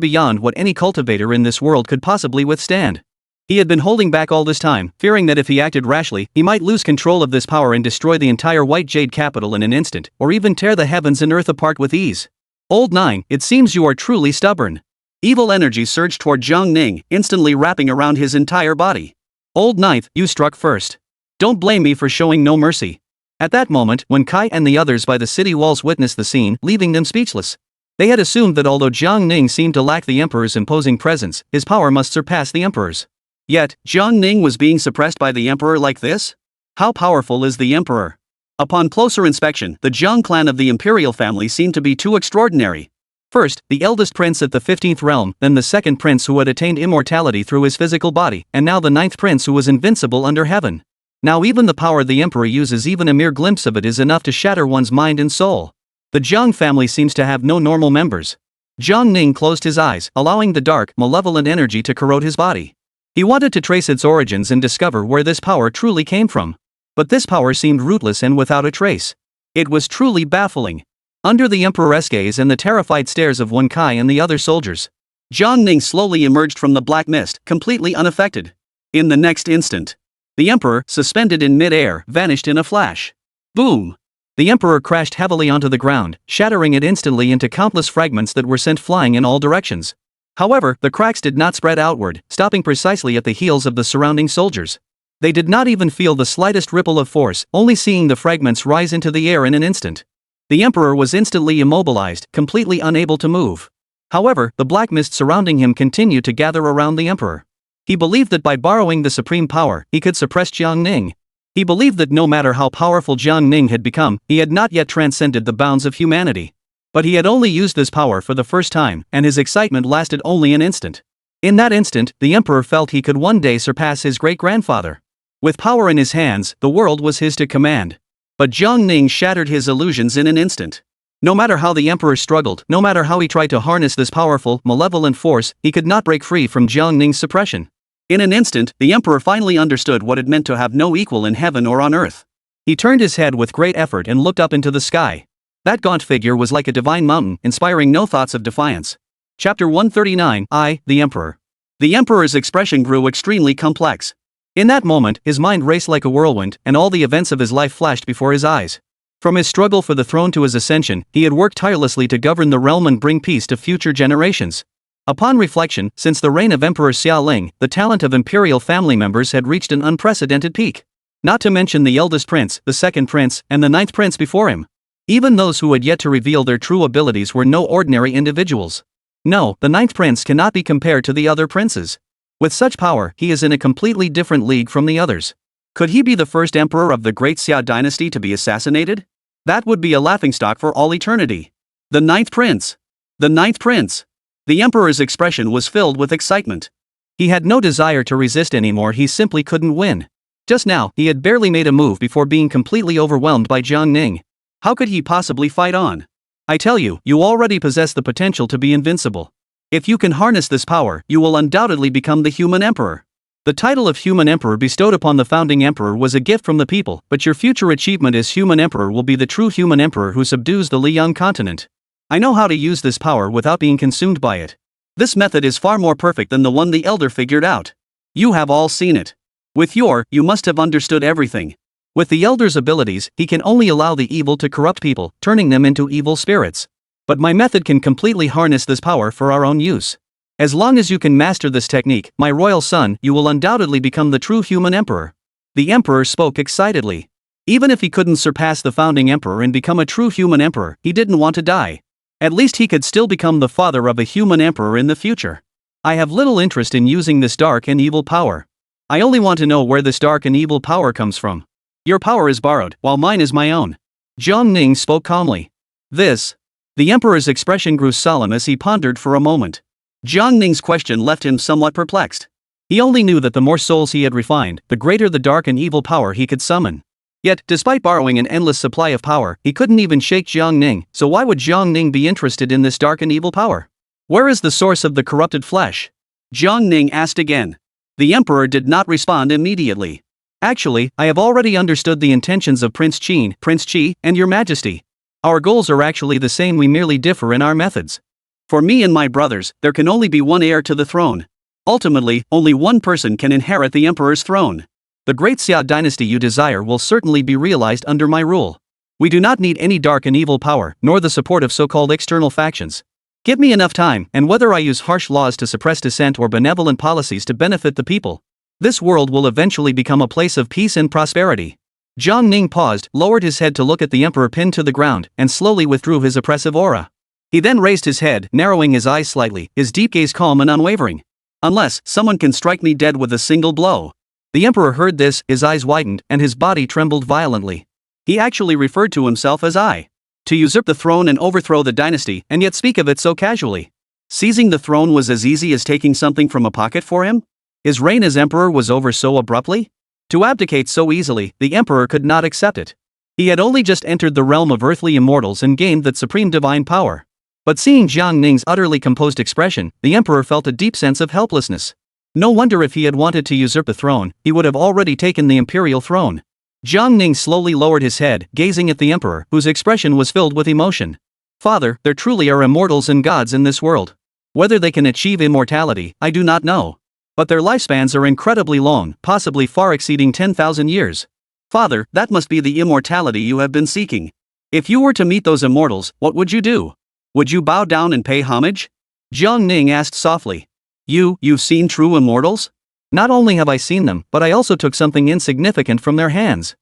A: beyond what any cultivator in this world could possibly withstand. He had been holding back all this time, fearing that if he acted rashly, he might lose control of this power and destroy the entire White Jade capital in an instant, or even tear the heavens and earth apart with ease. Old Nine, it seems you are truly stubborn. Evil energy surged toward Jiang Ning, instantly wrapping around his entire body. Old Ninth, you struck first. Don't blame me for showing no mercy. At that moment, when Kai and the others by the city walls witnessed the scene, leaving them speechless. They had assumed that although Jiang Ning seemed to lack the emperor's imposing presence, his power must surpass the emperor's. Yet, Jiang Ning was being suppressed by the emperor like this? How powerful is the emperor? Upon closer inspection, the Jiang clan of the imperial family seemed to be too extraordinary. First, the eldest prince at the 15th realm, then the second prince who had attained immortality through his physical body, and now the 9th prince who was invincible under heaven. Now even the power the emperor uses, even a mere glimpse of it is enough to shatter one's mind and soul. The Jiang family seems to have no normal members. Jiang Ning closed his eyes, allowing the dark, malevolent energy to corrode his body. He wanted to trace its origins and discover where this power truly came from. But this power seemed rootless and without a trace. It was truly baffling. Under the emperor's gaze and the terrified stares of Wen Kai and the other soldiers, Jiang Ning slowly emerged from the black mist, completely unaffected. In the next instant, the emperor, suspended in mid-air, vanished in a flash. Boom! The emperor crashed heavily onto the ground, shattering it instantly into countless fragments that were sent flying in all directions. However, the cracks did not spread outward, stopping precisely at the heels of the surrounding soldiers. They did not even feel the slightest ripple of force, only seeing the fragments rise into the air in an instant. The emperor was instantly immobilized, completely unable to move. However, the black mist surrounding him continued to gather around the emperor. He believed that by borrowing the supreme power, he could suppress Jiang Ning. He believed that no matter how powerful Jiang Ning had become, he had not yet transcended the bounds of humanity. But he had only used this power for the first time, and his excitement lasted only an instant. In that instant, the emperor felt he could one day surpass his great-grandfather. With power in his hands, the world was his to command. But Jiang Ning shattered his illusions in an instant. No matter how the emperor struggled, no matter how he tried to harness this powerful, malevolent force, he could not break free from Jiang Ning's suppression. In an instant, the emperor finally understood what it meant to have no equal in heaven or on earth. He turned his head with great effort and looked up into the sky. That gaunt figure was like a divine mountain, inspiring no thoughts of defiance. Chapter 139, I, the Emperor. The emperor's expression grew extremely complex. In that moment, his mind raced like a whirlwind, and all the events of his life flashed before his eyes. From his struggle for the throne to his ascension, he had worked tirelessly to govern the realm and bring peace to future generations. Upon reflection, since the reign of Emperor Xiaoling, the talent of imperial family members had reached an unprecedented peak. Not to mention the eldest prince, the second prince, and the 9th prince before him. Even those who had yet to reveal their true abilities were no ordinary individuals. No, the 9th prince cannot be compared to the other princes. With such power, he is in a completely different league from the others. Could he be the first emperor of the great Xia dynasty to be assassinated? That would be a laughingstock for all eternity. The 9th prince! The 9th prince! The emperor's expression was filled with excitement. He had no desire to resist anymore, he simply couldn't win. Just now, he had barely made a move before being completely overwhelmed by Jiang Ning. How could he possibly fight on? I tell you, you already possess the potential to be invincible. If you can harness this power, you will undoubtedly become the human emperor. The title of human emperor bestowed upon the founding emperor was a gift from the people, but your future achievement as human emperor will be the true human emperor who subdues the Liang continent. I know how to use this power without being consumed by it. This method is far more perfect than the one the elder figured out. You have all seen it. With you must have understood everything. With the elder's abilities, he can only allow the evil to corrupt people, turning them into evil spirits. But my method can completely harness this power for our own use. As long as you can master this technique, my royal son, you will undoubtedly become the true human emperor. The emperor spoke excitedly. Even if he couldn't surpass the founding emperor and become a true human emperor, he didn't want to die. At least he could still become the father of a human emperor in the future. I have little interest in using this dark and evil power. I only want to know where this dark and evil power comes from. Your power is borrowed, while mine is my own. Jiang Ning spoke calmly. The emperor's expression grew solemn as he pondered for a moment. Jiang Ning's question left him somewhat perplexed. He only knew that the more souls he had refined, the greater the dark and evil power he could summon. Yet, despite borrowing an endless supply of power, he couldn't even shake Jiang Ning, so why would Jiang Ning be interested in this dark and evil power? Where is the source of the corrupted flesh? Jiang Ning asked again. The emperor did not respond immediately. Actually, I have already understood the intentions of Prince Qi, and your majesty. Our goals are actually the same, we merely differ in our methods. For me and my brothers, there can only be one heir to the throne. Ultimately, only one person can inherit the emperor's throne. The great Xia dynasty you desire will certainly be realized under my rule. We do not need any dark and evil power, nor the support of so-called external factions. Give me enough time, and whether I use harsh laws to suppress dissent or benevolent policies to benefit the people, this world will eventually become a place of peace and prosperity. Jiang Ning paused, lowered his head to look at the emperor pinned to the ground, and slowly withdrew his oppressive aura. He then raised his head, narrowing his eyes slightly, his deep gaze calm and unwavering. Unless someone can strike me dead with a single blow. The emperor heard this, his eyes widened, and his body trembled violently. He actually referred to himself as I. To usurp the throne and overthrow the dynasty, and yet speak of it so casually. Seizing the throne was as easy as taking something from a pocket for him? His reign as emperor was over so abruptly? To abdicate so easily, the emperor could not accept it. He had only just entered the realm of earthly immortals and gained that supreme divine power. But seeing Jiang Ning's utterly composed expression, the emperor felt a deep sense of helplessness. No wonder if he had wanted to usurp the throne, he would have already taken the imperial throne. Jiang Ning slowly lowered his head, gazing at the emperor, whose expression was filled with emotion. Father, there truly are immortals and gods in this world. Whether they can achieve immortality, I do not know. But their lifespans are incredibly long, possibly far exceeding 10,000 years. Father, that must be the immortality you have been seeking. If you were to meet those immortals, what would you do? Would you bow down and pay homage? Jiang Ning asked softly. You've seen true immortals? Not only have I seen them, but I also took something insignificant from their hands.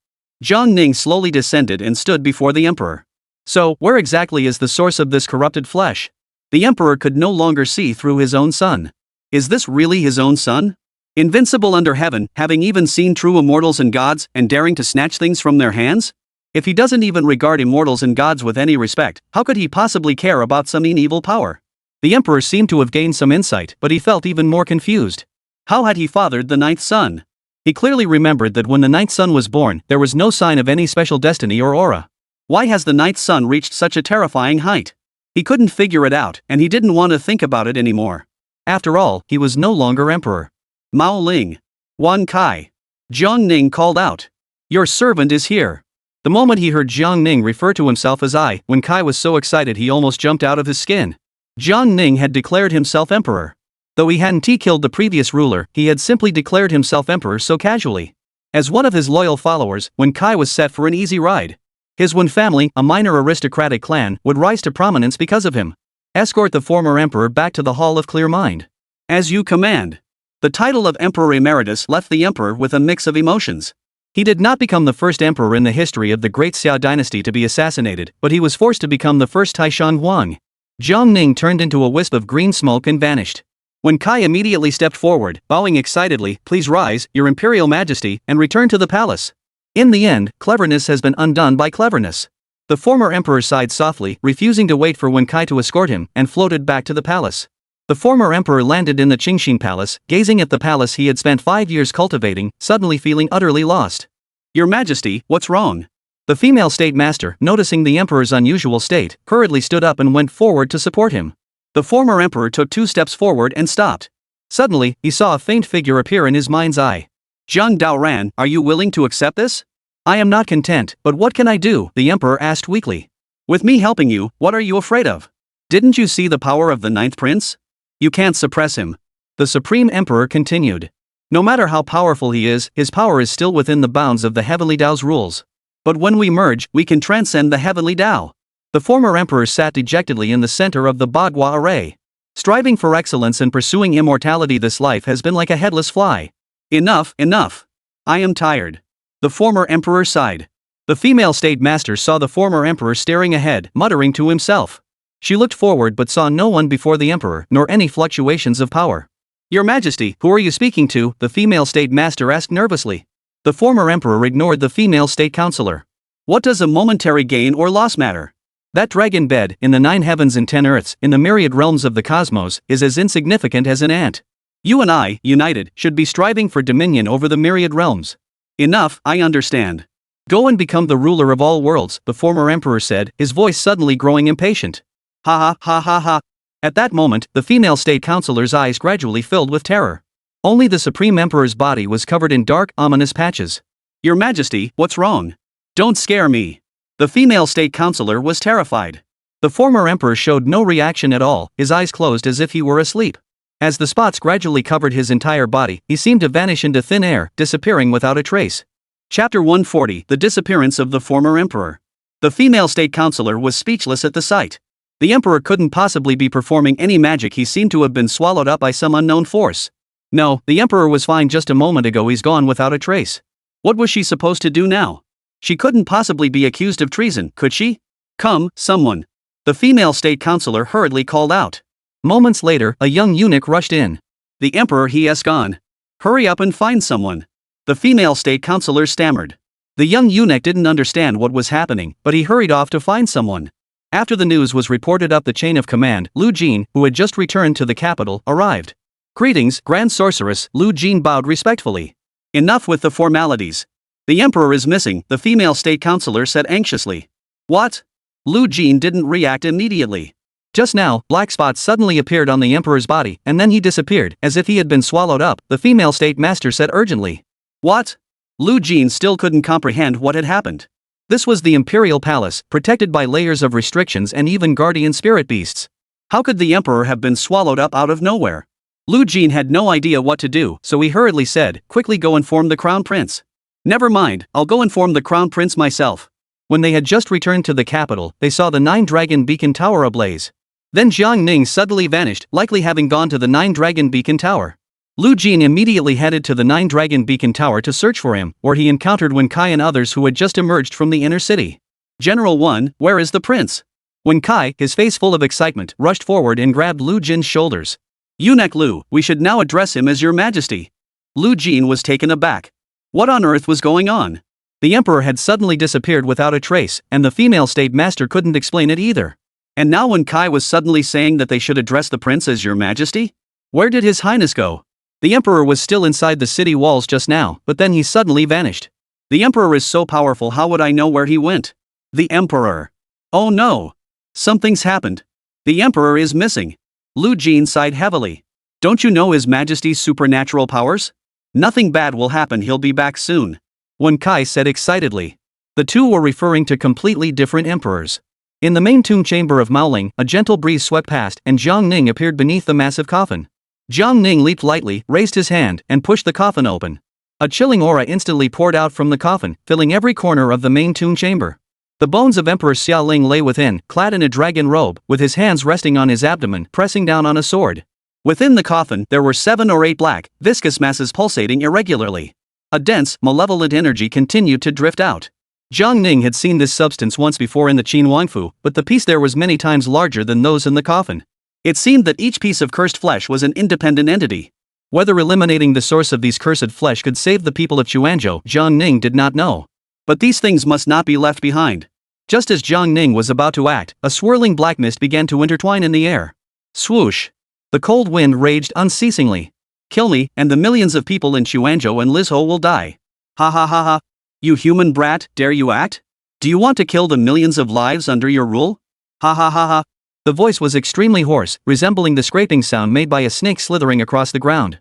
A: Jiang Ning slowly descended and stood before the emperor. So, where exactly is the source of this corrupted flesh? The emperor could no longer see through his own son. Is this really his own son? Invincible under heaven, having even seen true immortals and gods, and daring to snatch things from their hands? If he doesn't even regard immortals and gods with any respect, how could he possibly care about some evil power? The emperor seemed to have gained some insight, but he felt even more confused. How had he fathered the ninth son? He clearly remembered that when the ninth son was born, there was no sign of any special destiny or aura. Why has the ninth son reached such a terrifying height? He couldn't figure it out, and he didn't want to think about it anymore. After all, he was no longer emperor. Mao Ling. Wan Kai. Jiang Ning called out. Your servant is here. The moment he heard Jiang Ning refer to himself as I, Wan Kai was so excited he almost jumped out of his skin. Jiang Ning had declared himself emperor. Though he hadn't killed the previous ruler, he had simply declared himself emperor so casually. As one of his loyal followers, Wan Kai was set for an easy ride. His Wan family, a minor aristocratic clan, would rise to prominence because of him. Escort the former emperor back to the Hall of Clear Mind. As you command. The title of Emperor Emeritus left the emperor with a mix of emotions. He did not become the first emperor in the history of the Great Xia dynasty to be assassinated, but he was forced to become the first Taishan Huang. Jiang Ning turned into a wisp of green smoke and vanished. Wan Kai immediately stepped forward, bowing excitedly, "Please rise, your imperial majesty, and return to the palace." In the end, cleverness has been undone by cleverness. The former emperor sighed softly, refusing to wait for Wan Kai to escort him, and floated back to the palace. The former emperor landed in the Qingxin palace, gazing at the palace he had spent 5 years cultivating, suddenly feeling utterly lost. Your majesty, what's wrong? The female state master, noticing the emperor's unusual state, hurriedly stood up and went forward to support him. The former emperor took 2 steps forward and stopped. Suddenly, he saw a faint figure appear in his mind's eye. Zhang Daoran, are you willing to accept this? I am not content, but what can I do? The emperor asked weakly. With me helping you, what are you afraid of? Didn't you see the power of the 9th prince? You can't suppress him. The supreme emperor continued. No matter how powerful he is, his power is still within the bounds of the heavenly Tao's rules. But when we merge, we can transcend the heavenly Tao. The former emperor sat dejectedly in the center of the Bagua array. Striving for excellence and pursuing immortality, this life has been like a headless fly. Enough, enough. I am tired. The former emperor sighed. The female state master saw the former emperor staring ahead, muttering to himself. She looked forward but saw no one before the emperor, nor any fluctuations of power. Your Majesty, who are you speaking to? The female state master asked nervously. The former emperor ignored the female state counselor. What does a momentary gain or loss matter? That dragon bed, in the 9 heavens and 10 earths, in the myriad realms of the cosmos, is as insignificant as an ant. You and I, united, should be striving for dominion over the myriad realms. Enough, I understand. Go and become the ruler of all worlds, the former emperor said, his voice suddenly growing impatient. Ha ha ha ha ha. At that moment, the female state counselor's eyes gradually filled with terror. Only the supreme emperor's body was covered in dark, ominous patches. Your Majesty, what's wrong? Don't scare me. The female state counselor was terrified. The former emperor showed no reaction at all, his eyes closed as if he were asleep. As the spots gradually covered his entire body, he seemed to vanish into thin air, disappearing without a trace. Chapter 140, The Disappearance of the Former Emperor. The female state counselor was speechless at the sight. The emperor couldn't possibly be performing any magic. He seemed to have been swallowed up by some unknown force. No, the emperor was fine just a moment ago. He's gone without a trace. What was she supposed to do now? She couldn't possibly be accused of treason, could she? Come, someone. The female state counselor hurriedly called out. Moments later, a young eunuch rushed in. The emperor, he has gone. Hurry up and find someone. The female state counselor stammered. The young eunuch didn't understand what was happening, but he hurried off to find someone. After the news was reported up the chain of command, Lu Jin, who had just returned to the capital, arrived. Greetings, Grand Sorceress, Lu Jin bowed respectfully. Enough with the formalities. The emperor is missing, the female state counselor said anxiously. What? Lu Jin didn't react immediately. Just now, black spots suddenly appeared on the emperor's body, and then he disappeared, as if he had been swallowed up, the female state master said urgently. What? Lu Jin still couldn't comprehend what had happened. This was the imperial palace, protected by layers of restrictions and even guardian spirit beasts. How could the emperor have been swallowed up out of nowhere? Lu Jin had no idea what to do, so he hurriedly said, quickly go inform the crown prince. Never mind, I'll go inform the crown prince myself. When they had just returned to the capital, they saw the 9-dragon beacon tower ablaze. Then Jiang Ning suddenly vanished, likely having gone to the 9-dragon beacon tower. Lu Jin immediately headed to the 9-dragon beacon tower to search for him, where he encountered Wen Kai and others who had just emerged from the inner city. General 1, where is the prince? Wen Kai, his face full of excitement, rushed forward and grabbed Lu Jin's shoulders. Eunuch Lu, we should now address him as Your Majesty. Lu Jin was taken aback. What on earth was going on? The emperor had suddenly disappeared without a trace, and the female state master couldn't explain it either. And now Wen Kai was suddenly saying that they should address the prince as Your Majesty? Where did His Highness go? The emperor was still inside the city walls just now, but then he suddenly vanished. The emperor is so powerful, how would I know where he went? The emperor. Oh no. Something's happened. The emperor is missing. Lu Jin sighed heavily. Don't you know His Majesty's supernatural powers? Nothing bad will happen, he'll be back soon. Wen Kai said excitedly. The two were referring to completely different emperors. In the main tomb chamber of Maoling, a gentle breeze swept past and Jiang Ning appeared beneath the massive coffin. Jiang Ning leaped lightly, raised his hand, and pushed the coffin open. A chilling aura instantly poured out from the coffin, filling every corner of the main tomb chamber. The bones of Emperor Xiaoling lay within, clad in a dragon robe, with his hands resting on his abdomen, pressing down on a sword. Within the coffin, there were 7 or 8 black, viscous masses pulsating irregularly. A dense, malevolent energy continued to drift out. Jiang Ning had seen this substance once before in the Qin Wangfu, but the piece there was many times larger than those in the coffin. It seemed that each piece of cursed flesh was an independent entity. Whether eliminating the source of these cursed flesh could save the people of Chuanzhou, Jiang Ning did not know. But these things must not be left behind. Just as Jiang Ning was about to act, a swirling black mist began to intertwine in the air. Swoosh! The cold wind raged unceasingly. Kill me, and the millions of people in Chuanzhou and Lizhou will die. Ha ha ha ha! You human brat, dare you act? Do you want to kill the millions of lives under your rule? Ha ha ha ha! The voice was extremely hoarse, resembling the scraping sound made by a snake slithering across the ground.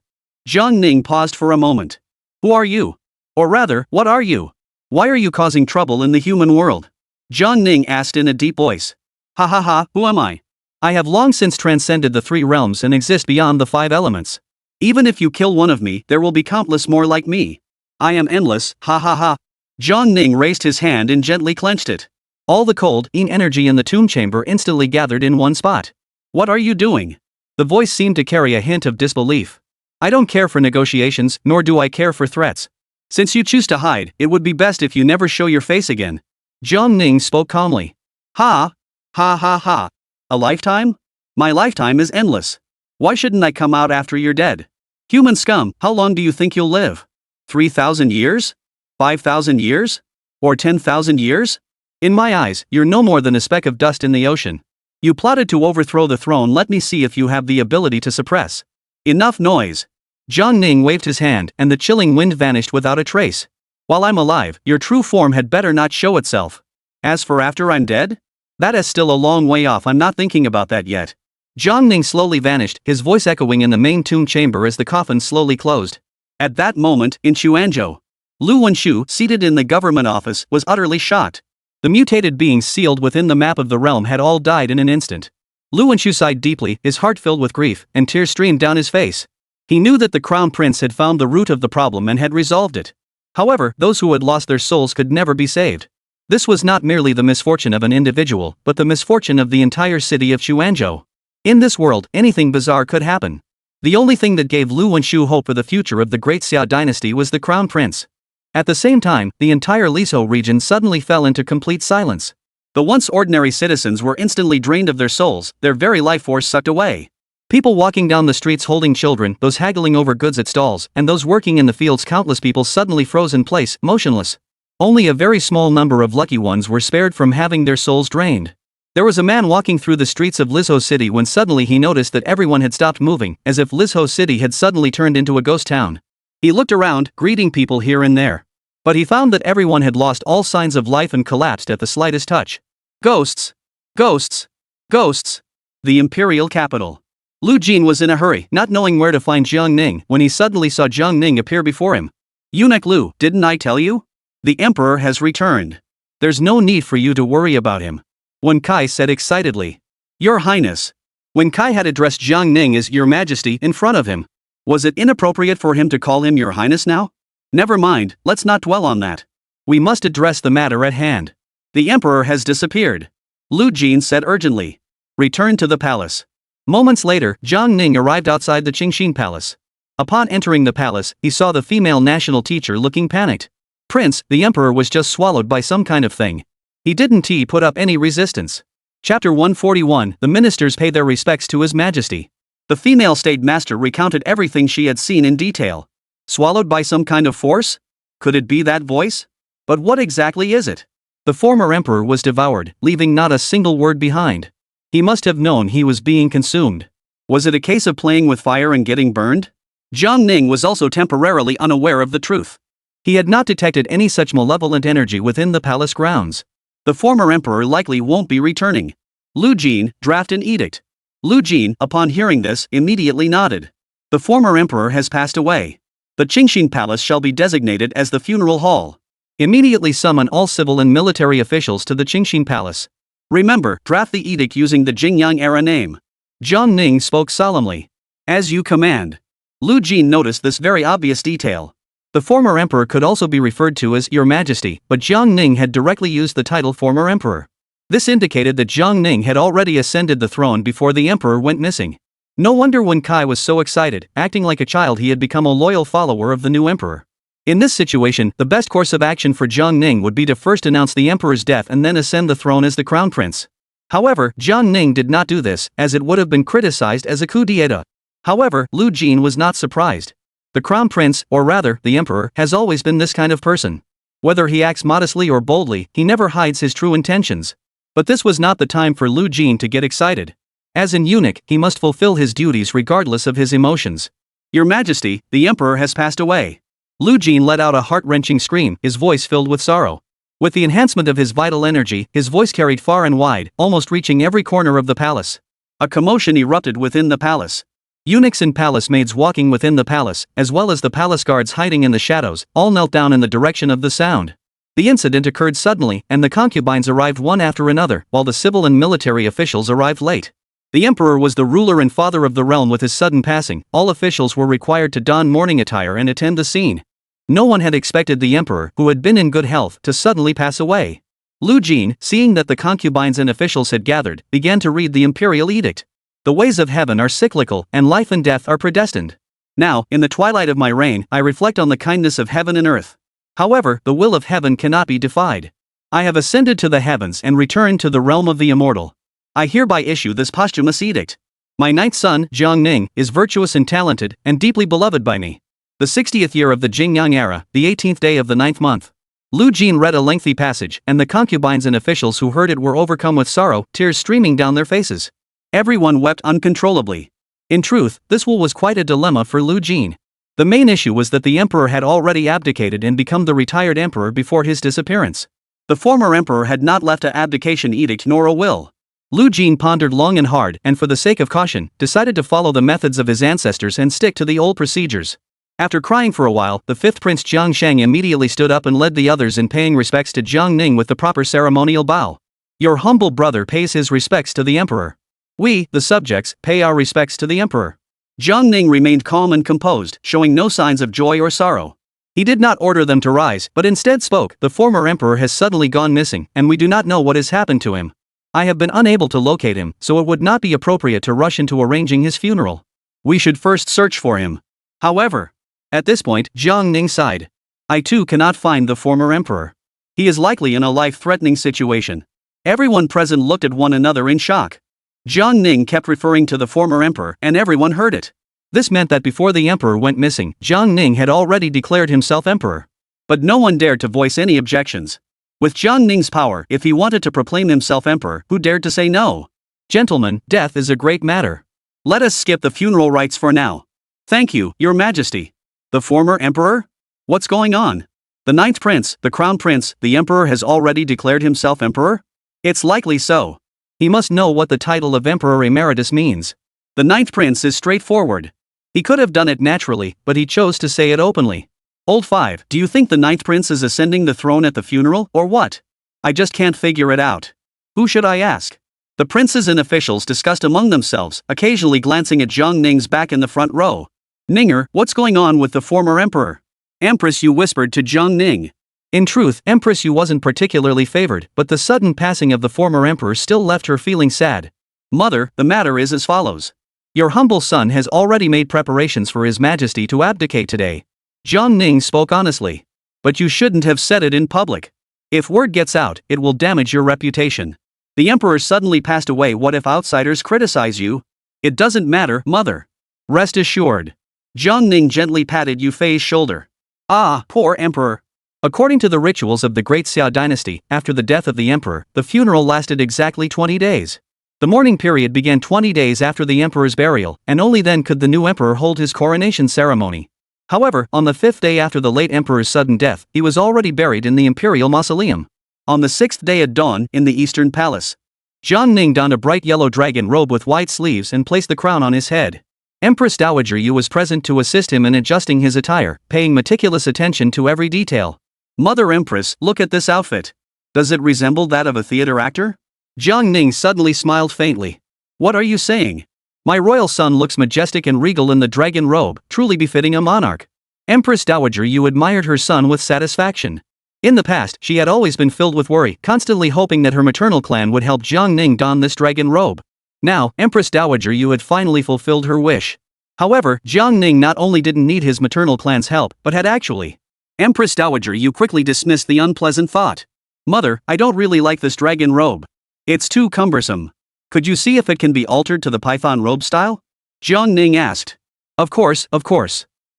A: Jiang Ning paused for a moment. Who are you? Or rather, what are you? Why are you causing trouble in the human world? Jiang Ning asked in a deep voice. Ha ha ha, who am I? I have long since transcended the 3 realms and exist beyond the 5 elements. Even if you kill one of me, there will be countless more like me. I am endless, ha ha ha. Jiang Ning raised his hand and gently clenched it. All the cold, yin energy in the tomb chamber instantly gathered in one spot. What are you doing? The voice seemed to carry a hint of disbelief. I don't care for negotiations, nor do I care for threats. Since you choose to hide, it would be best if you never show your face again. Jiang Ning spoke calmly. Ha! Ha ha ha! A lifetime? My lifetime is endless. Why shouldn't I come out after you're dead? Human scum, how long do you think you'll live? 3,000 years? 5,000 years? Or 10,000 years? In my eyes, you're no more than a speck of dust in the ocean. You plotted to overthrow the throne, let me see if you have the ability to suppress. Enough noise. Jiang Ning waved his hand and the chilling wind vanished without a trace. While I'm alive, your true form had better not show itself. As for after I'm dead? That is still a long way off, I'm not thinking about that yet. Jiang Ning slowly vanished, his voice echoing in the main tomb chamber as the coffin slowly closed. At that moment, in Xuanzhou, Lu Wenshu, seated in the government office, was utterly shocked. The mutated beings sealed within the map of the realm had all died in an instant. Lu Wenshu sighed deeply, his heart filled with grief, and tears streamed down his face. He knew that the crown prince had found the root of the problem and had resolved it. However, those who had lost their souls could never be saved. This was not merely the misfortune of an individual, but the misfortune of the entire city of Xuanzhou. In this world, anything bizarre could happen. The only thing that gave Lu Wenshu hope for the future of the great Xia dynasty was the crown prince. At the same time, the entire Lizhou region suddenly fell into complete silence. The once ordinary citizens were instantly drained of their souls, their very life force sucked away. People walking down the streets holding children, those haggling over goods at stalls, and those working in the fields, countless people suddenly froze in place, motionless. Only a very small number of lucky ones were spared from having their souls drained. There was a man walking through the streets of Lizhou City when suddenly he noticed that everyone had stopped moving, as if Lizhou City had suddenly turned into a ghost town. He looked around, greeting people here and there. But he found that everyone had lost all signs of life and collapsed at the slightest touch. Ghosts! Ghosts! Ghosts! The imperial capital. Lu Jin was in a hurry, not knowing where to find Jiang Ning, when he suddenly saw Jiang Ning appear before him. Eunuch Lu, didn't I tell you? The emperor has returned. There's no need for you to worry about him. Wen Kai said excitedly. Your Highness. Wen Kai had addressed Jiang Ning as Your Majesty in front of him. Was it inappropriate for him to call him Your Highness now? Never mind, let's not dwell on that. We must address the matter at hand. The emperor has disappeared. Lu Jin said urgently. Return to the palace. Moments later, Jiang Ning arrived outside the Qingxin palace. Upon entering the palace, he saw the female national teacher looking panicked. Prince, the emperor was just swallowed by some kind of thing. He didn't put up any resistance. Chapter 141, the ministers pay their respects to His Majesty. The female state master recounted everything she had seen in detail. Swallowed by some kind of force? Could it be that voice? But what exactly is it? The former emperor was devoured, leaving not a single word behind. He must have known he was being consumed. Was it a case of playing with fire and getting burned? Jiang Ning was also temporarily unaware of the truth. He had not detected any such malevolent energy within the palace grounds. The former emperor likely won't be returning. Lu Jin, draft an edict. Lu Jin, upon hearing this, immediately nodded. The former emperor has passed away. The Qingxin Palace shall be designated as the funeral hall. Immediately summon all civil and military officials to the Qingxin Palace. Remember, draft the edict using the Jingyang era name. Jiang Ning spoke solemnly. As you command. Lu Jin noticed this very obvious detail. The former emperor could also be referred to as Your Majesty, but Jiang Ning had directly used the title former emperor. This indicated that Jiang Ning had already ascended the throne before the emperor went missing. No wonder Wen Kai was so excited, acting like a child. He had become a loyal follower of the new emperor. In this situation, the best course of action for Jiang Ning would be to first announce the emperor's death and then ascend the throne as the crown prince. However, Jiang Ning did not do this, as it would have been criticized as a coup d'état. However, Lu Jin was not surprised. The crown prince, or rather, the emperor, has always been this kind of person. Whether he acts modestly or boldly, he never hides his true intentions. But this was not the time for Lu Jin to get excited. As an eunuch, he must fulfill his duties regardless of his emotions. Your Majesty, the emperor has passed away. Lu Jin let out a heart-wrenching scream, his voice filled with sorrow. With the enhancement of his vital energy, his voice carried far and wide, almost reaching every corner of the palace. A commotion erupted within the palace. Eunuchs and palace maids walking within the palace, as well as the palace guards hiding in the shadows, all knelt down in the direction of the sound. The incident occurred suddenly, and the concubines arrived one after another, while the civil and military officials arrived late. The emperor was the ruler and father of the realm. With his sudden passing, all officials were required to don mourning attire and attend the scene. No one had expected the emperor, who had been in good health, to suddenly pass away. Lu Jin, seeing that the concubines and officials had gathered, began to read the imperial edict. The ways of heaven are cyclical, and life and death are predestined. Now, in the twilight of my reign, I reflect on the kindness of heaven and earth. However, the will of heaven cannot be defied. I have ascended to the heavens and returned to the realm of the immortal. I hereby issue this posthumous edict. My ninth son, Jiang Ning, is virtuous and talented, and deeply beloved by me. The 60th year of the Jingyang era, the 18th day of the 9th month. Lu Jin read a lengthy passage, and the concubines and officials who heard it were overcome with sorrow, tears streaming down their faces. Everyone wept uncontrollably. In truth, this was quite a dilemma for Lu Jin. The main issue was that the emperor had already abdicated and become the retired emperor before his disappearance. The former emperor had not left an abdication edict nor a will. Lu Jin pondered long and hard, and for the sake of caution, decided to follow the methods of his ancestors and stick to the old procedures. After crying for a while, the fifth prince Jiang Shang immediately stood up and led the others in paying respects to Jiang Ning with the proper ceremonial bow. Your humble brother pays his respects to the emperor. We, the subjects, pay our respects to the emperor. Jiang Ning remained calm and composed, showing no signs of joy or sorrow. He did not order them to rise, but instead spoke. The former emperor has suddenly gone missing, and we do not know what has happened to him. I have been unable to locate him, so it would not be appropriate to rush into arranging his funeral. We should first search for him. However, at this point, Jiang Ning sighed. I too cannot find the former emperor. He is likely in a life-threatening situation. Everyone present looked at one another in shock. Jiang Ning kept referring to the former emperor, and everyone heard it. This meant that before the emperor went missing, Jiang Ning had already declared himself emperor. But no one dared to voice any objections. With Jiang Ning's power, if he wanted to proclaim himself emperor, who dared to say no? Gentlemen, death is a great matter. Let us skip the funeral rites for now. Thank you, your majesty. The former emperor? What's going on? The ninth prince, the crown prince, the emperor has already declared himself emperor? It's likely so. He must know what the title of emperor emeritus means. The ninth prince is straightforward. He could have done it naturally, but he chose to say it openly. Old 5, do you think the ninth prince is ascending the throne at the funeral, or what? I just can't figure it out. Who should I ask? The princes and officials discussed among themselves, occasionally glancing at Jiang Ning's back in the front row. Ninger, what's going on with the former emperor? Empress Yu whispered to Jiang Ning. In truth, Empress Yu wasn't particularly favored, but the sudden passing of the former emperor still left her feeling sad. Mother, the matter is as follows. Your humble son has already made preparations for his majesty to abdicate today. Jiang Ning spoke honestly. But you shouldn't have said it in public. If word gets out, it will damage your reputation. The emperor suddenly passed away. What if outsiders criticize you? It doesn't matter, mother. Rest assured. Jiang Ning gently patted Yu Fei's shoulder. Ah, poor emperor. According to the rituals of the Great Xia dynasty, after the death of the emperor, the funeral lasted exactly 20 days. The mourning period began 20 days after the emperor's burial, and only then could the new emperor hold his coronation ceremony. However, on the 5th day after the late emperor's sudden death, he was already buried in the imperial mausoleum. On the 6th day at dawn, in the eastern palace, Jiang Ning donned a bright yellow dragon robe with white sleeves and placed the crown on his head. Empress Dowager Yu was present to assist him in adjusting his attire, paying meticulous attention to every detail. Mother Empress, look at this outfit. Does it resemble that of a theater actor? Jiang Ning suddenly smiled faintly. What are you saying? My royal son looks majestic and regal in the dragon robe, truly befitting a monarch. Empress Dowager Yu admired her son with satisfaction. In the past, she had always been filled with worry, constantly hoping that her maternal clan would help Jiang Ning don this dragon robe. Now, Empress Dowager Yu had finally fulfilled her wish. However, Jiang Ning not only didn't need his maternal clan's help, but had actually. Empress Dowager Yu quickly dismissed the unpleasant thought. Mother, I don't really like this dragon robe. It's too cumbersome. Could you see if it can be altered to the python robe style? Jiang Ning asked. Of course.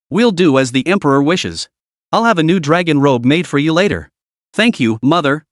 A: We'll do as the emperor wishes. I'll have a new dragon robe made for you later. Thank you, mother.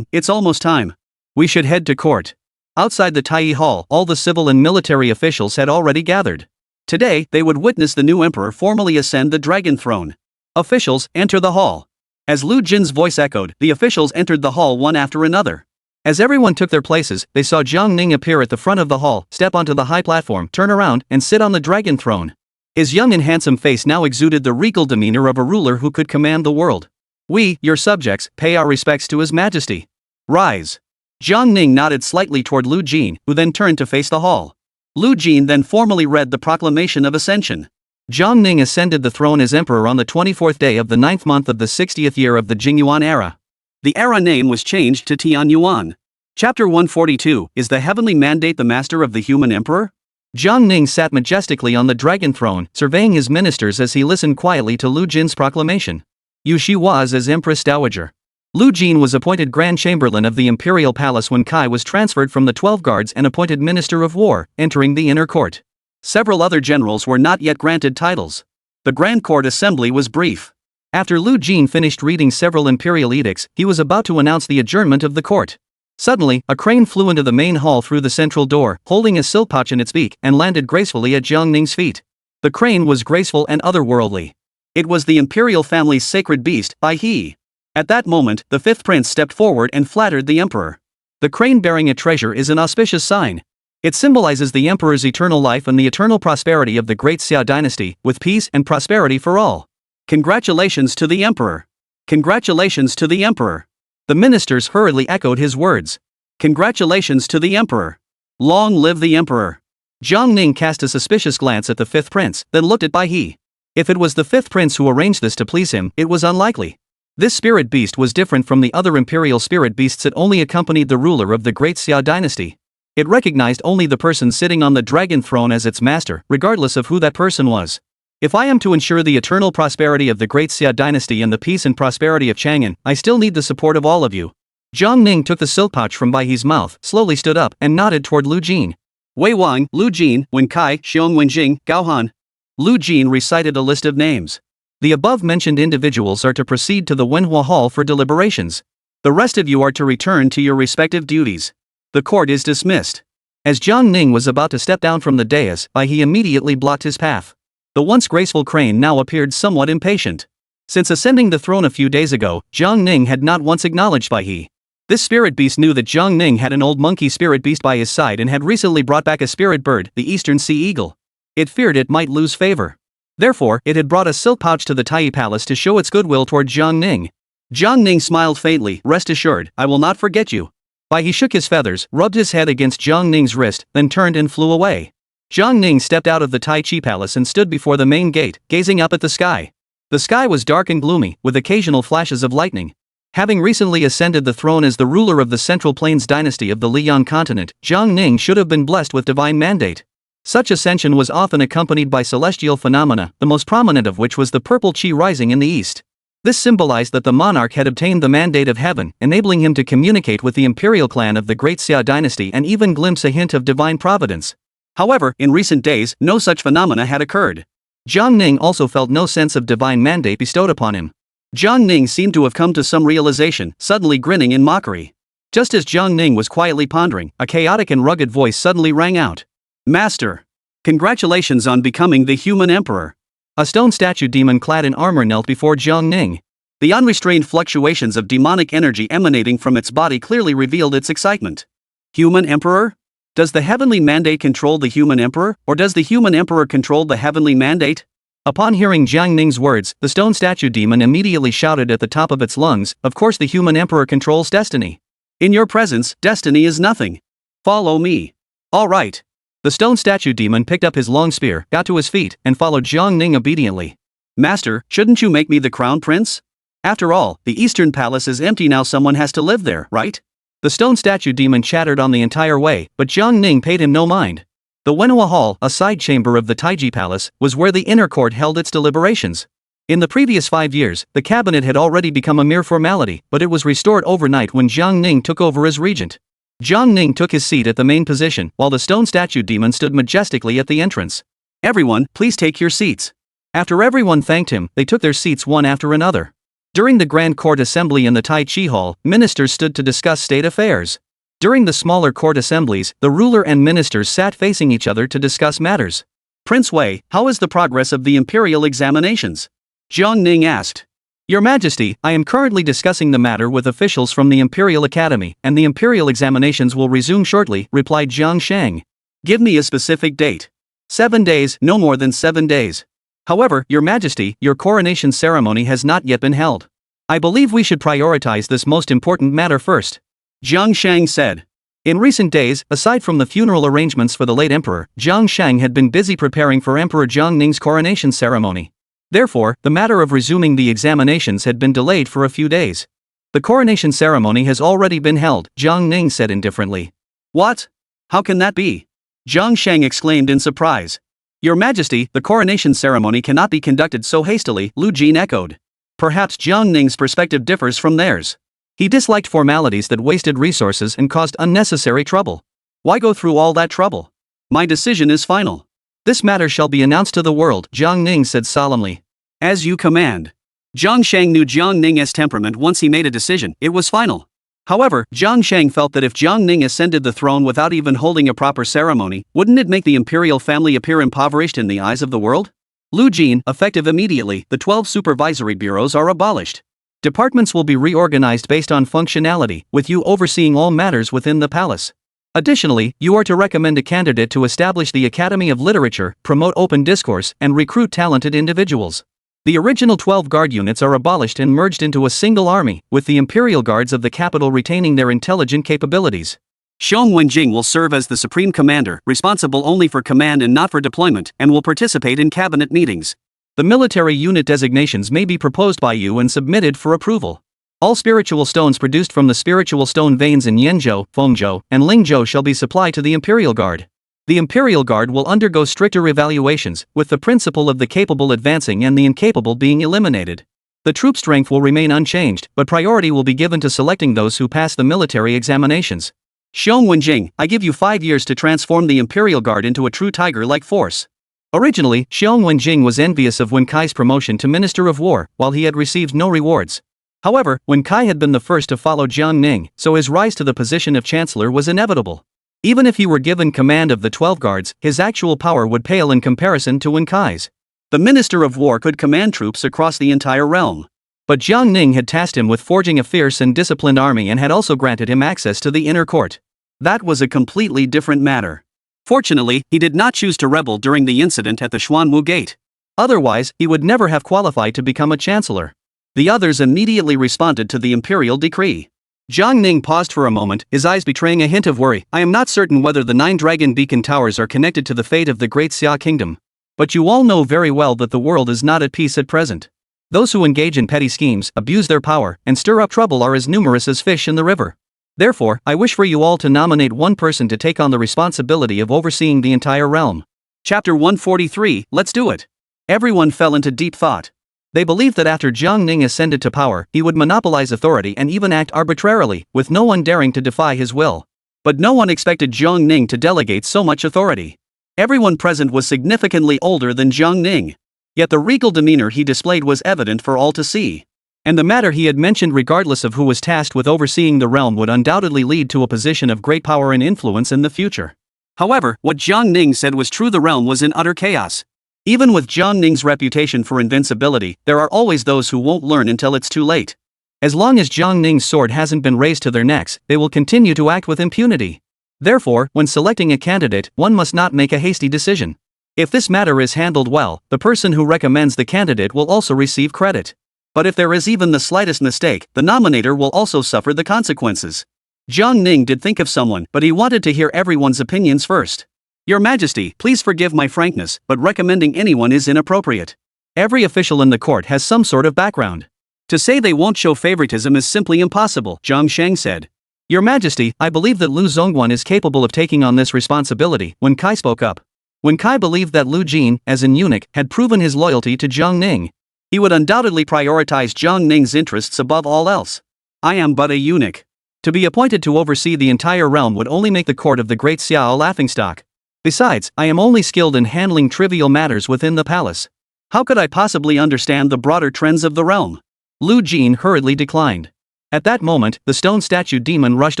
A: It's almost time. We should head to court. Outside the Tai Hall, all the civil and military officials had already gathered. Today, they would witness the new emperor formally ascend the dragon throne. Officials, enter the hall. As Lu Jin's voice echoed, the officials entered the hall one after another. As everyone took their places, they saw Jiang Ning appear at the front of the hall, step onto the high platform, turn around, and sit on the dragon throne. His young and handsome face now exuded the regal demeanor of a ruler who could command the world. "We, your subjects, pay our respects to His Majesty. Rise." Jiang Ning nodded slightly toward Lu Jin, who then turned to face the hall. Lu Jin then formally read the proclamation of ascension. Jiang Ning ascended the throne as emperor on the 24th day of the 9th month of the 60th year of the Jingyuan era. The era name was changed to Tianyuan. Chapter 142, Is the Heavenly Mandate the Master of the Human Emperor? Jiang Ning sat majestically on the dragon throne, surveying his ministers as he listened quietly to Lu Jin's proclamation. Yu Shi was as Empress Dowager. Lu Jin was appointed Grand Chamberlain of the Imperial Palace when Kai was transferred from the 12 Guards and appointed Minister of War, entering the inner court. Several other generals were not yet granted titles. The Grand Court Assembly was brief. After Lu Jin finished reading several imperial edicts, he was about to announce the adjournment of the court. Suddenly, a crane flew into the main hall through the central door, holding a silk pouch in its beak, and landed gracefully at Jiang Ning's feet. The crane was graceful and otherworldly. It was the imperial family's sacred beast, Bai He. At that moment, the fifth prince stepped forward and flattered the emperor. The crane bearing a treasure is an auspicious sign. It symbolizes the emperor's eternal life and the eternal prosperity of the great Xia dynasty, with peace and prosperity for all. Congratulations to the emperor. Congratulations to the emperor. The ministers hurriedly echoed his words. Congratulations to the emperor. Long live the emperor. Jiang Ning cast a suspicious glance at the fifth prince, then looked at Bai He. If it was the fifth prince who arranged this to please him, it was unlikely. This spirit beast was different from the other imperial spirit beasts that only accompanied the ruler of the great Xia dynasty. It recognized only the person sitting on the dragon throne as its master, regardless of who that person was. If I am to ensure the eternal prosperity of the great Xia dynasty and the peace and prosperity of Chang'an, I still need the support of all of you. Jiang Ning took the silk pouch from Bai He's mouth, slowly stood up, and nodded toward Lu Jin. Wei Wang, Lu Jin, Wen Kai, Xiong Wenjing, Gao Han. Lu Jin recited a list of names. The above-mentioned individuals are to proceed to the Manhwa Hall for deliberations. The rest of you are to return to your respective duties. The court is dismissed. As Jiang Ning was about to step down from the dais, Bai He immediately blocked his path. The once graceful crane now appeared somewhat impatient. Since ascending the throne a few days ago, Jiang Ning had not once acknowledged Bai He. This spirit beast knew that Jiang Ning had an old monkey spirit beast by his side and had recently brought back a spirit bird, the Eastern Sea Eagle. It feared it might lose favor. Therefore, it had brought a silk pouch to the Tai Palace to show its goodwill toward Jiang Ning. Jiang Ning smiled faintly. Rest assured, I will not forget you. Bai He shook his feathers, rubbed his head against Jiang Ning's wrist, then turned and flew away. Jiang Ning stepped out of the Tai Chi Palace and stood before the main gate, gazing up at the sky. The sky was dark and gloomy, with occasional flashes of lightning. Having recently ascended the throne as the ruler of the Central Plains dynasty of the Liyan continent, Jiang Ning should have been blessed with divine mandate. Such ascension was often accompanied by celestial phenomena, the most prominent of which was the purple chi rising in the east. This symbolized that the monarch had obtained the mandate of heaven, enabling him to communicate with the imperial clan of the great Xia dynasty and even glimpse a hint of divine providence. However, in recent days, no such phenomena had occurred. Jiang Ning also felt no sense of divine mandate bestowed upon him. Jiang Ning seemed to have come to some realization, suddenly grinning in mockery. Just as Jiang Ning was quietly pondering, a chaotic and rugged voice suddenly rang out. Master! Congratulations on becoming the human emperor. A stone statue demon clad in armor knelt before Jiang Ning. The unrestrained fluctuations of demonic energy emanating from its body clearly revealed its excitement. Human emperor? Does the heavenly mandate control the human emperor, or does the human emperor control the heavenly mandate? Upon hearing Jiang Ning's words, the stone statue demon immediately shouted at the top of its lungs, of course the human emperor controls destiny. In your presence, destiny is nothing. Follow me. All right. The stone statue demon picked up his long spear, got to his feet, and followed Jiang Ning obediently. Master, shouldn't you make me the crown prince? After all, the Eastern Palace is empty now, someone has to live there, right? The stone statue demon chattered on the entire way, but Jiang Ning paid him no mind. The Wenhua Hall, a side chamber of the Taiji Palace, was where the inner court held its deliberations. In the previous 5 years, the cabinet had already become a mere formality, but it was restored overnight when Jiang Ning took over as regent. Jiang Ning took his seat at the main position, while the stone statue demon stood majestically at the entrance. Everyone, please take your seats. After everyone thanked him, they took their seats one after another. During the Grand Court Assembly in the Tai Chi Hall, ministers stood to discuss state affairs. During the smaller court assemblies, the ruler and ministers sat facing each other to discuss matters. Prince Wei, how is the progress of the imperial examinations? Jiang Ning asked. Your Majesty, I am currently discussing the matter with officials from the Imperial Academy, and the Imperial examinations will resume shortly, replied Jiang Shang. Give me a specific date. 7 days, no more than 7 days. However, Your Majesty, your coronation ceremony has not yet been held. I believe we should prioritize this most important matter first. Jiang Shang said. In recent days, aside from the funeral arrangements for the late emperor, Jiang Shang had been busy preparing for Emperor Jiang Ning's coronation ceremony. Therefore, the matter of resuming the examinations had been delayed for a few days. The coronation ceremony has already been held, Jiang Ning said indifferently. What? How can that be? Jiang Shang exclaimed in surprise. Your Majesty, the coronation ceremony cannot be conducted so hastily, Lu Jin echoed. Perhaps Jiang Ning's perspective differs from theirs. He disliked formalities that wasted resources and caused unnecessary trouble. Why go through all that trouble? My decision is final. This matter shall be announced to the world, Jiang Ning said solemnly. As you command. Jiang Shang knew Jiang Ning's temperament. Once he made a decision, it was final. However, Jiang Shang felt that if Jiang Ning ascended the throne without even holding a proper ceremony, wouldn't it make the imperial family appear impoverished in the eyes of the world? Lu Jin, effective immediately, the 12 supervisory bureaus are abolished. Departments will be reorganized based on functionality, with you overseeing all matters within the palace. Additionally, you are to recommend a candidate to establish the Academy of Literature, promote open discourse, and recruit talented individuals. The original 12 guard units are abolished and merged into a single army, with the imperial guards of the capital retaining their intelligent capabilities. Xiong Wenjing will serve as the supreme commander, responsible only for command and not for deployment, and will participate in cabinet meetings. The military unit designations may be proposed by you and submitted for approval. All spiritual stones produced from the spiritual stone veins in Yenzhou, Fengzhou, and Lingzhou shall be supplied to the Imperial Guard. The Imperial Guard will undergo stricter evaluations, with the principle of the capable advancing and the incapable being eliminated. The troop strength will remain unchanged, but priority will be given to selecting those who pass the military examinations. Xiong Wenjing, I give you 5 years to transform the Imperial Guard into a true tiger-like force. Originally, Xiong Wenjing was envious of Wen Kai's promotion to Minister of War, while he had received no rewards. However, Wen Kai had been the first to follow Jiang Ning, so his rise to the position of Chancellor was inevitable. Even if he were given command of the 12 guards, his actual power would pale in comparison to Wen Kai's. The Minister of War could command troops across the entire realm. But Jiang Ning had tasked him with forging a fierce and disciplined army and had also granted him access to the inner court. That was a completely different matter. Fortunately, he did not choose to rebel during the incident at the Xuanwu Gate. Otherwise, he would never have qualified to become a chancellor. The others immediately responded to the imperial decree. Jiang Ning paused for a moment, his eyes betraying a hint of worry. I am not certain whether the 9 dragon beacon towers are connected to the fate of the Great Xia Kingdom. But you all know very well that the world is not at peace at present. Those who engage in petty schemes, abuse their power, and stir up trouble are as numerous as fish in the river. Therefore, I wish for you all to nominate one person to take on the responsibility of overseeing the entire realm. Chapter 143, Let's do it. Everyone fell into deep thought. They believed that after Jiang Ning ascended to power, he would monopolize authority and even act arbitrarily, with no one daring to defy his will. But no one expected Jiang Ning to delegate so much authority. Everyone present was significantly older than Jiang Ning. Yet the regal demeanor he displayed was evident for all to see. And the matter he had mentioned, regardless of who was tasked with overseeing the realm, would undoubtedly lead to a position of great power and influence in the future. However, what Jiang Ning said was true: the realm was in utter chaos. Even with Jiang Ning's reputation for invincibility, there are always those who won't learn until it's too late. As long as Jiang Ning's sword hasn't been raised to their necks, they will continue to act with impunity. Therefore, when selecting a candidate, one must not make a hasty decision. If this matter is handled well, the person who recommends the candidate will also receive credit. But if there is even the slightest mistake, the nominator will also suffer the consequences. Jiang Ning did think of someone, but he wanted to hear everyone's opinions first. Your Majesty, please forgive my frankness, but recommending anyone is inappropriate. Every official in the court has some sort of background. To say they won't show favoritism is simply impossible, Jiang Shang said. Your Majesty, I believe that Lu Zongguan is capable of taking on this responsibility. Wen Kai spoke up. Wen Kai believed that Lu Jin, as an eunuch, had proven his loyalty to Jiang Ning. He would undoubtedly prioritize Jiang Ning's interests above all else. I am but a eunuch. To be appointed to oversee the entire realm would only make the court of the Great Xia a laughingstock. Besides, I am only skilled in handling trivial matters within the palace. How could I possibly understand the broader trends of the realm? Lu Jin hurriedly declined. At that moment, the stone statue demon rushed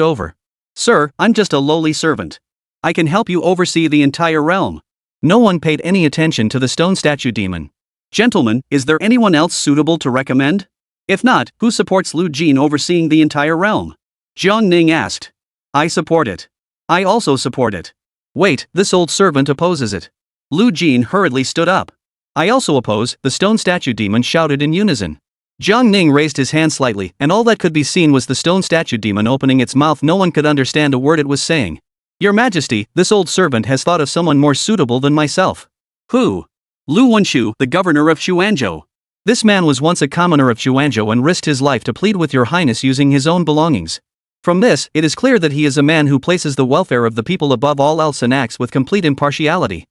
A: over. Sir, I'm just a lowly servant. I can help you oversee the entire realm. No one paid any attention to the stone statue demon. Gentlemen, is there anyone else suitable to recommend? If not, who supports Lu Jin overseeing the entire realm? Jiang Ning asked. I support it. I also support it. Wait, this old servant opposes it. Lu Jin hurriedly stood up. I also oppose, the stone statue demon shouted in unison. Jiang Ning raised his hand slightly, and all that could be seen was the stone statue demon opening its mouth. No one could understand a word it was saying. Your Majesty, this old servant has thought of someone more suitable than myself. Who? Lu Wenshu, the governor of Xuanzhou. This man was once a commoner of Xuanzhou and risked his life to plead with your highness using his own belongings. From this, it is clear that he is a man who places the welfare of the people above all else and acts with complete impartiality.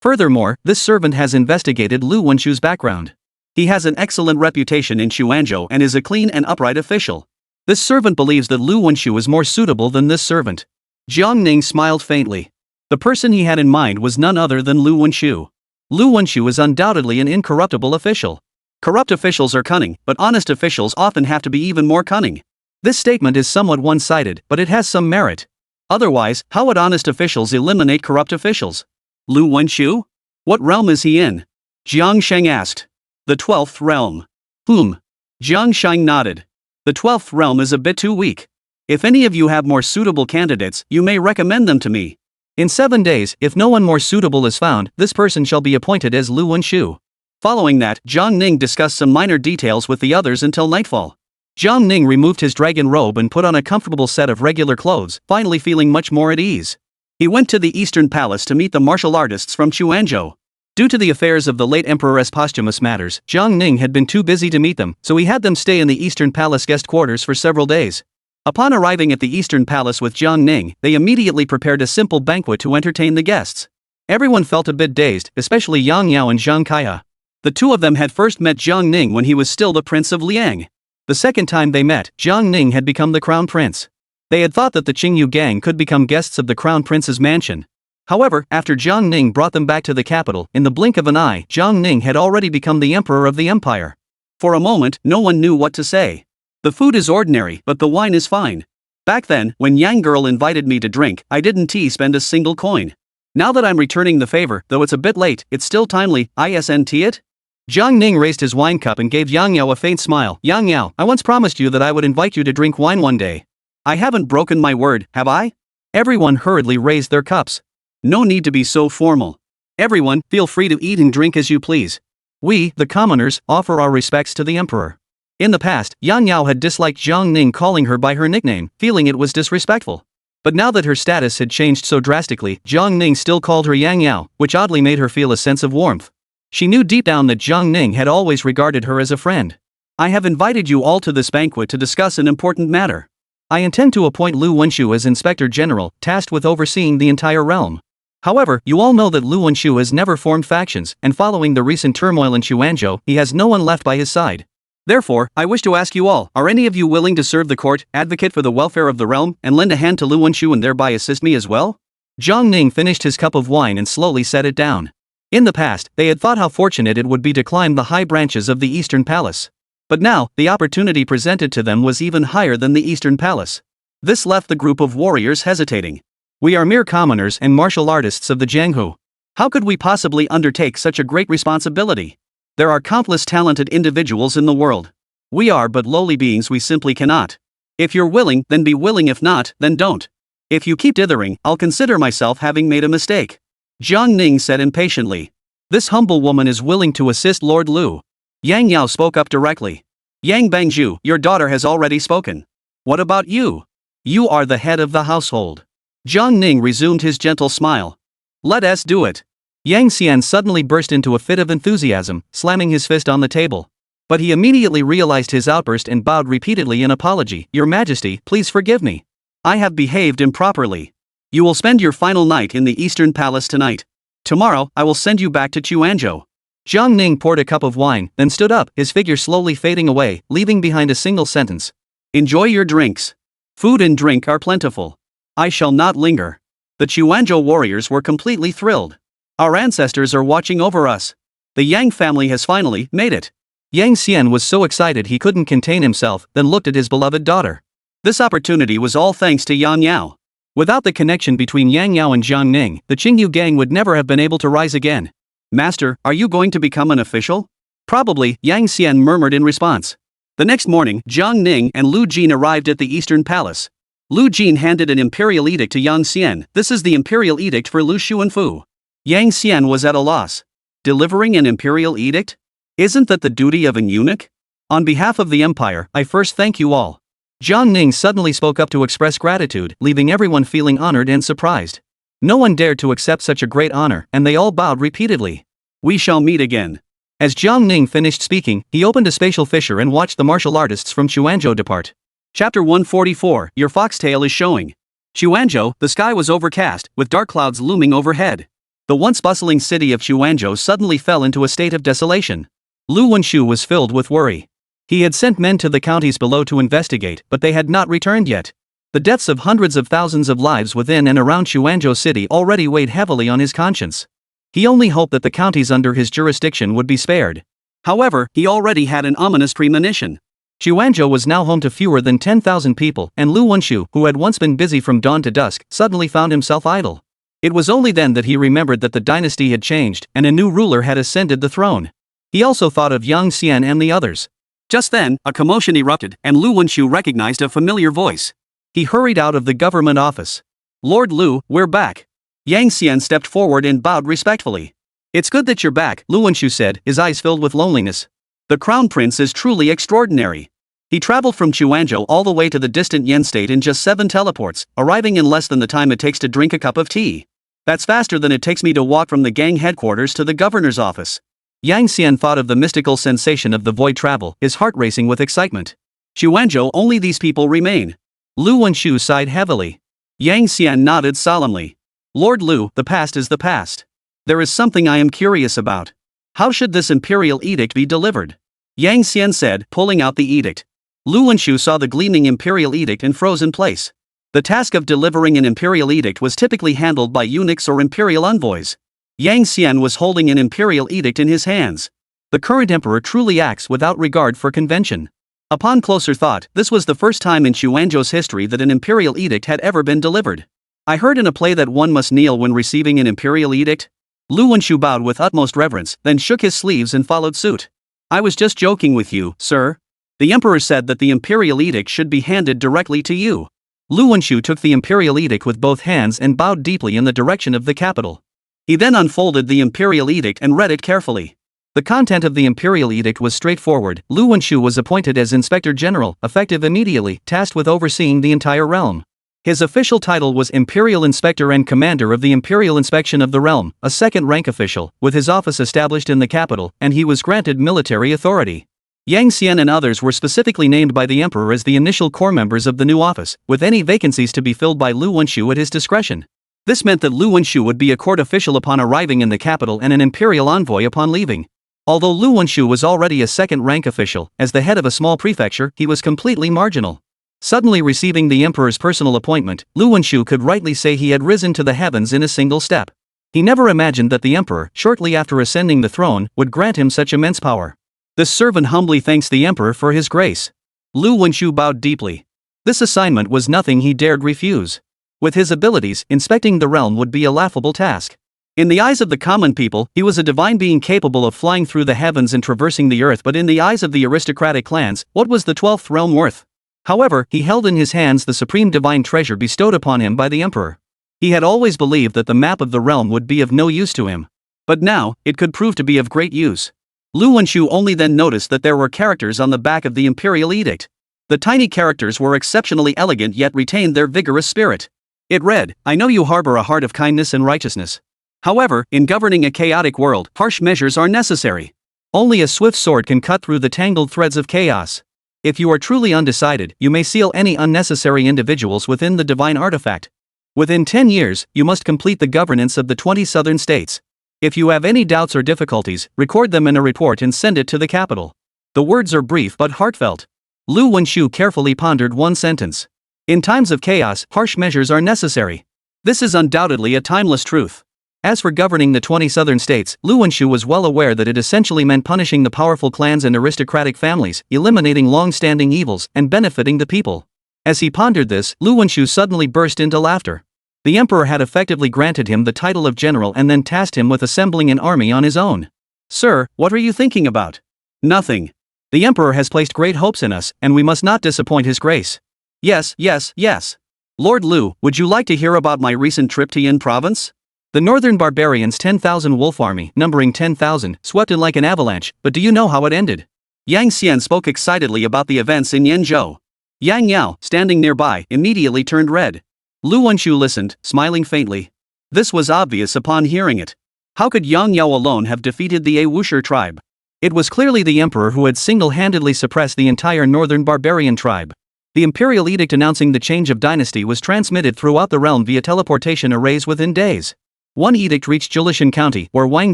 A: Furthermore, this servant has investigated Lu Wenshu's background. He has an excellent reputation in Xuanzhou and is a clean and upright official. This servant believes that Lu Wenshu is more suitable than this servant. Jiang Ning smiled faintly. The person he had in mind was none other than Lu Wenshu. Lu Wenshu is undoubtedly an incorruptible official. Corrupt officials are cunning, but honest officials often have to be even more cunning. This statement is somewhat one-sided, but it has some merit. Otherwise, how would honest officials eliminate corrupt officials? Lu Wenshu? What realm is he in? Jiang Sheng asked. The 12th realm. Jiang Sheng nodded. The 12th realm is a bit too weak. If any of you have more suitable candidates, you may recommend them to me. In 7 days, if no one more suitable is found, this person shall be appointed as Lu Wenshu. Following that, Jiang Ning discussed some minor details with the others until nightfall. Jiang Ning removed his dragon robe and put on a comfortable set of regular clothes, finally feeling much more at ease. He went to the Eastern Palace to meet the martial artists from Xuanzhou. Due to the affairs of the late Emperor's posthumous matters, Jiang Ning had been too busy to meet them, so he had them stay in the Eastern Palace guest quarters for several days. Upon arriving at the Eastern Palace with Jiang Ning, they immediately prepared a simple banquet to entertain the guests. Everyone felt a bit dazed, especially Yang Yao and Zhang Kaiya. The two of them had first met Jiang Ning when he was still the Prince of Liang. The second time they met, Jiang Ning had become the Crown Prince. They had thought that the Qingyu gang could become guests of the Crown Prince's mansion. However, after Jiang Ning brought them back to the capital, in the blink of an eye, Jiang Ning had already become the emperor of the empire. For a moment, no one knew what to say. The food is ordinary, but the wine is fine. Back then, when Yang girl invited me to drink, I didn't spend a single coin. Now that I'm returning the favor, though it's a bit late, it's still timely, isn't it? Jiang Ning raised his wine cup and gave Yang Yao a faint smile. Yang Yao, I once promised you that I would invite you to drink wine one day. I haven't broken my word, have I? Everyone hurriedly raised their cups. No need to be so formal. Everyone, feel free to eat and drink as you please. We, the commoners, offer our respects to the emperor. In the past, Yang Yao had disliked Jiang Ning calling her by her nickname, feeling it was disrespectful. But now that her status had changed so drastically, Jiang Ning still called her Yang Yao, which oddly made her feel a sense of warmth. She knew deep down that Jiang Ning had always regarded her as a friend. I have invited you all to this banquet to discuss an important matter. I intend to appoint Lu Wenshu as Inspector General, tasked with overseeing the entire realm. However, you all know that Lu Wenshu has never formed factions, and following the recent turmoil in Xuanzhou, he has no one left by his side. Therefore, I wish to ask you all, are any of you willing to serve the court, advocate for the welfare of the realm, and lend a hand to Lu Wenshu and thereby assist me as well? Jiang Ning finished his cup of wine and slowly set it down. In the past, they had thought how fortunate it would be to climb the high branches of the Eastern Palace. But now, the opportunity presented to them was even higher than the Eastern Palace. This left the group of warriors hesitating. We are mere commoners and martial artists of the Jianghu. How could we possibly undertake such a great responsibility? There are countless talented individuals in the world. We are but lowly beings, we simply cannot. If you're willing, then be willing, if not, then don't. If you keep dithering, I'll consider myself having made a mistake. Jiang Ning said impatiently. This humble woman is willing to assist Lord Lu. Yang Yao spoke up directly. Yang Bangzhu, your daughter has already spoken. What about you? You are the head of the household. Jiang Ning resumed his gentle smile. Let us do it. Yang Xian suddenly burst into a fit of enthusiasm, slamming his fist on the table. But he immediately realized his outburst and bowed repeatedly in apology. Your Majesty, please forgive me. I have behaved improperly. You will spend your final night in the Eastern Palace tonight. Tomorrow, I will send you back to Xuanzhou. Jiang Ning poured a cup of wine, then stood up, his figure slowly fading away, leaving behind a single sentence. Enjoy your drinks. Food and drink are plentiful. I shall not linger. The Xuanzhou warriors were completely thrilled. Our ancestors are watching over us. The Yang family has finally made it. Yang Xian was so excited he couldn't contain himself, then looked at his beloved daughter. This opportunity was all thanks to Yang Yao. Without the connection between Yang Yao and Jiang Ning, the Qingyu gang would never have been able to rise again. Master, are you going to become an official? Probably, Yang Xian murmured in response. The next morning, Jiang Ning and Lu Jin arrived at the Eastern Palace. Lu Jin handed an imperial edict to Yang Xian. This is the imperial edict for Lu Xuanfu. Yang Xian was at a loss. Delivering an imperial edict? Isn't that the duty of an eunuch? On behalf of the empire, I first thank you all. Jiang Ning suddenly spoke up to express gratitude, leaving everyone feeling honored and surprised. No one dared to accept such a great honor, and they all bowed repeatedly. We shall meet again. As Jiang Ning finished speaking, he opened a spatial fissure and watched the martial artists from Chuanzhou depart. Chapter 144, Your foxtail is showing. Chuanzhou, the sky was overcast, with dark clouds looming overhead. The once bustling city of Chuanzhou suddenly fell into a state of desolation. Lu Wenshu was filled with worry. He had sent men to the counties below to investigate, but they had not returned yet. The deaths of hundreds of thousands of lives within and around Chuanzhou city already weighed heavily on his conscience. He only hoped that the counties under his jurisdiction would be spared. However, he already had an ominous premonition. Chuanzhou was now home to fewer than 10,000 people, and Lu Wenshu, who had once been busy from dawn to dusk, suddenly found himself idle. It was only then that he remembered that the dynasty had changed, and a new ruler had ascended the throne. He also thought of Yang Xian and the others. Just then, a commotion erupted, and Lu Wenshu recognized a familiar voice. He hurried out of the government office. Lord Lu, we're back. Yang Xian stepped forward and bowed respectfully. It's good that you're back, Lu Wenshu said, his eyes filled with loneliness. The crown prince is truly extraordinary. He traveled from Chuanzhou all the way to the distant Yan state in just 7 teleports, arriving in less than the time it takes to drink a cup of tea. That's faster than it takes me to walk from the gang headquarters to the governor's office. Yang Xian thought of the mystical sensation of the void travel, his heart racing with excitement. Chuanzhou, only these people remain. Lu Wenshu sighed heavily. Yang Xian nodded solemnly. Lord Lu, the past is the past. There is something I am curious about. How should this imperial edict be delivered? Yang Xian said, pulling out the edict. Lu Wenshu saw the gleaming imperial edict and froze in place. The task of delivering an imperial edict was typically handled by eunuchs or imperial envoys. Yang Xian was holding an imperial edict in his hands. The current emperor truly acts without regard for convention. Upon closer thought, this was the first time in Chuanzhou's history that an imperial edict had ever been delivered. I heard in a play that one must kneel when receiving an imperial edict. Lu Wenshu bowed with utmost reverence, then shook his sleeves and followed suit. I was just joking with you, sir. The emperor said that the imperial edict should be handed directly to you. Lu Wenshu took the imperial edict with both hands and bowed deeply in the direction of the capital. He then unfolded the imperial edict and read it carefully. The content of the imperial edict was straightforward. Lu Wenshu was appointed as Inspector General, effective immediately, tasked with overseeing the entire realm. His official title was Imperial Inspector and Commander of the Imperial Inspection of the Realm, a second-rank official, with his office established in the capital, and he was granted military authority. Yang Xian and others were specifically named by the emperor as the initial core members of the new office, with any vacancies to be filled by Lu Wenshu at his discretion. This meant that Lu Wenshu would be a court official upon arriving in the capital and an imperial envoy upon leaving. Although Lu Wenshu was already a second-rank official, as the head of a small prefecture, he was completely marginal. Suddenly receiving the emperor's personal appointment, Lu Wenshu could rightly say he had risen to the heavens in a single step. He never imagined that the emperor, shortly after ascending the throne, would grant him such immense power. This servant humbly thanks the emperor for his grace. Lu Wenshu bowed deeply. This assignment was nothing he dared refuse. With his abilities, inspecting the realm would be a laughable task. In the eyes of the common people, he was a divine being capable of flying through the heavens and traversing the earth, but in the eyes of the aristocratic clans, what was the 12th realm worth? However, he held in his hands the supreme divine treasure bestowed upon him by the emperor. He had always believed that the map of the realm would be of no use to him. But now, it could prove to be of great use. Lu Wenshu only then noticed that there were characters on the back of the imperial edict. The tiny characters were exceptionally elegant yet retained their vigorous spirit. It read, I know you harbor a heart of kindness and righteousness. However, in governing a chaotic world, harsh measures are necessary. Only a swift sword can cut through the tangled threads of chaos. If you are truly undecided, you may seal any unnecessary individuals within the divine artifact. Within 10 years, you must complete the governance of the 20 southern states. If you have any doubts or difficulties, record them in a report and send it to the capital. The words are brief but heartfelt. Lu Wenshu carefully pondered one sentence. In times of chaos, harsh measures are necessary. This is undoubtedly a timeless truth. As for governing the 20 southern states, Lu Wenshu was well aware that it essentially meant punishing the powerful clans and aristocratic families, eliminating long-standing evils, and benefiting the people. As he pondered this, Lu Wenshu suddenly burst into laughter. The emperor had effectively granted him the title of general and then tasked him with assembling an army on his own. Sir, what are you thinking about? Nothing. The The emperor has placed great hopes in us, and we must not disappoint his grace. Yes, yes, yes. Lord Lu, would you like to hear about my recent trip to Yin province? The northern barbarians' 10,000 wolf army, numbering 10,000, swept in like an avalanche, but do you know how it ended? Yang Xian spoke excitedly about the events in Yenzhou. Yang Yao, standing nearby, immediately turned red. Lu Wenshu listened, smiling faintly. This was obvious upon hearing it. How could Yang Yao alone have defeated the Wusher tribe? It was clearly the emperor who had single-handedly suppressed the entire northern barbarian tribe. The imperial edict announcing the change of dynasty was transmitted throughout the realm via teleportation arrays within days. One edict reached Julishan County, where Wang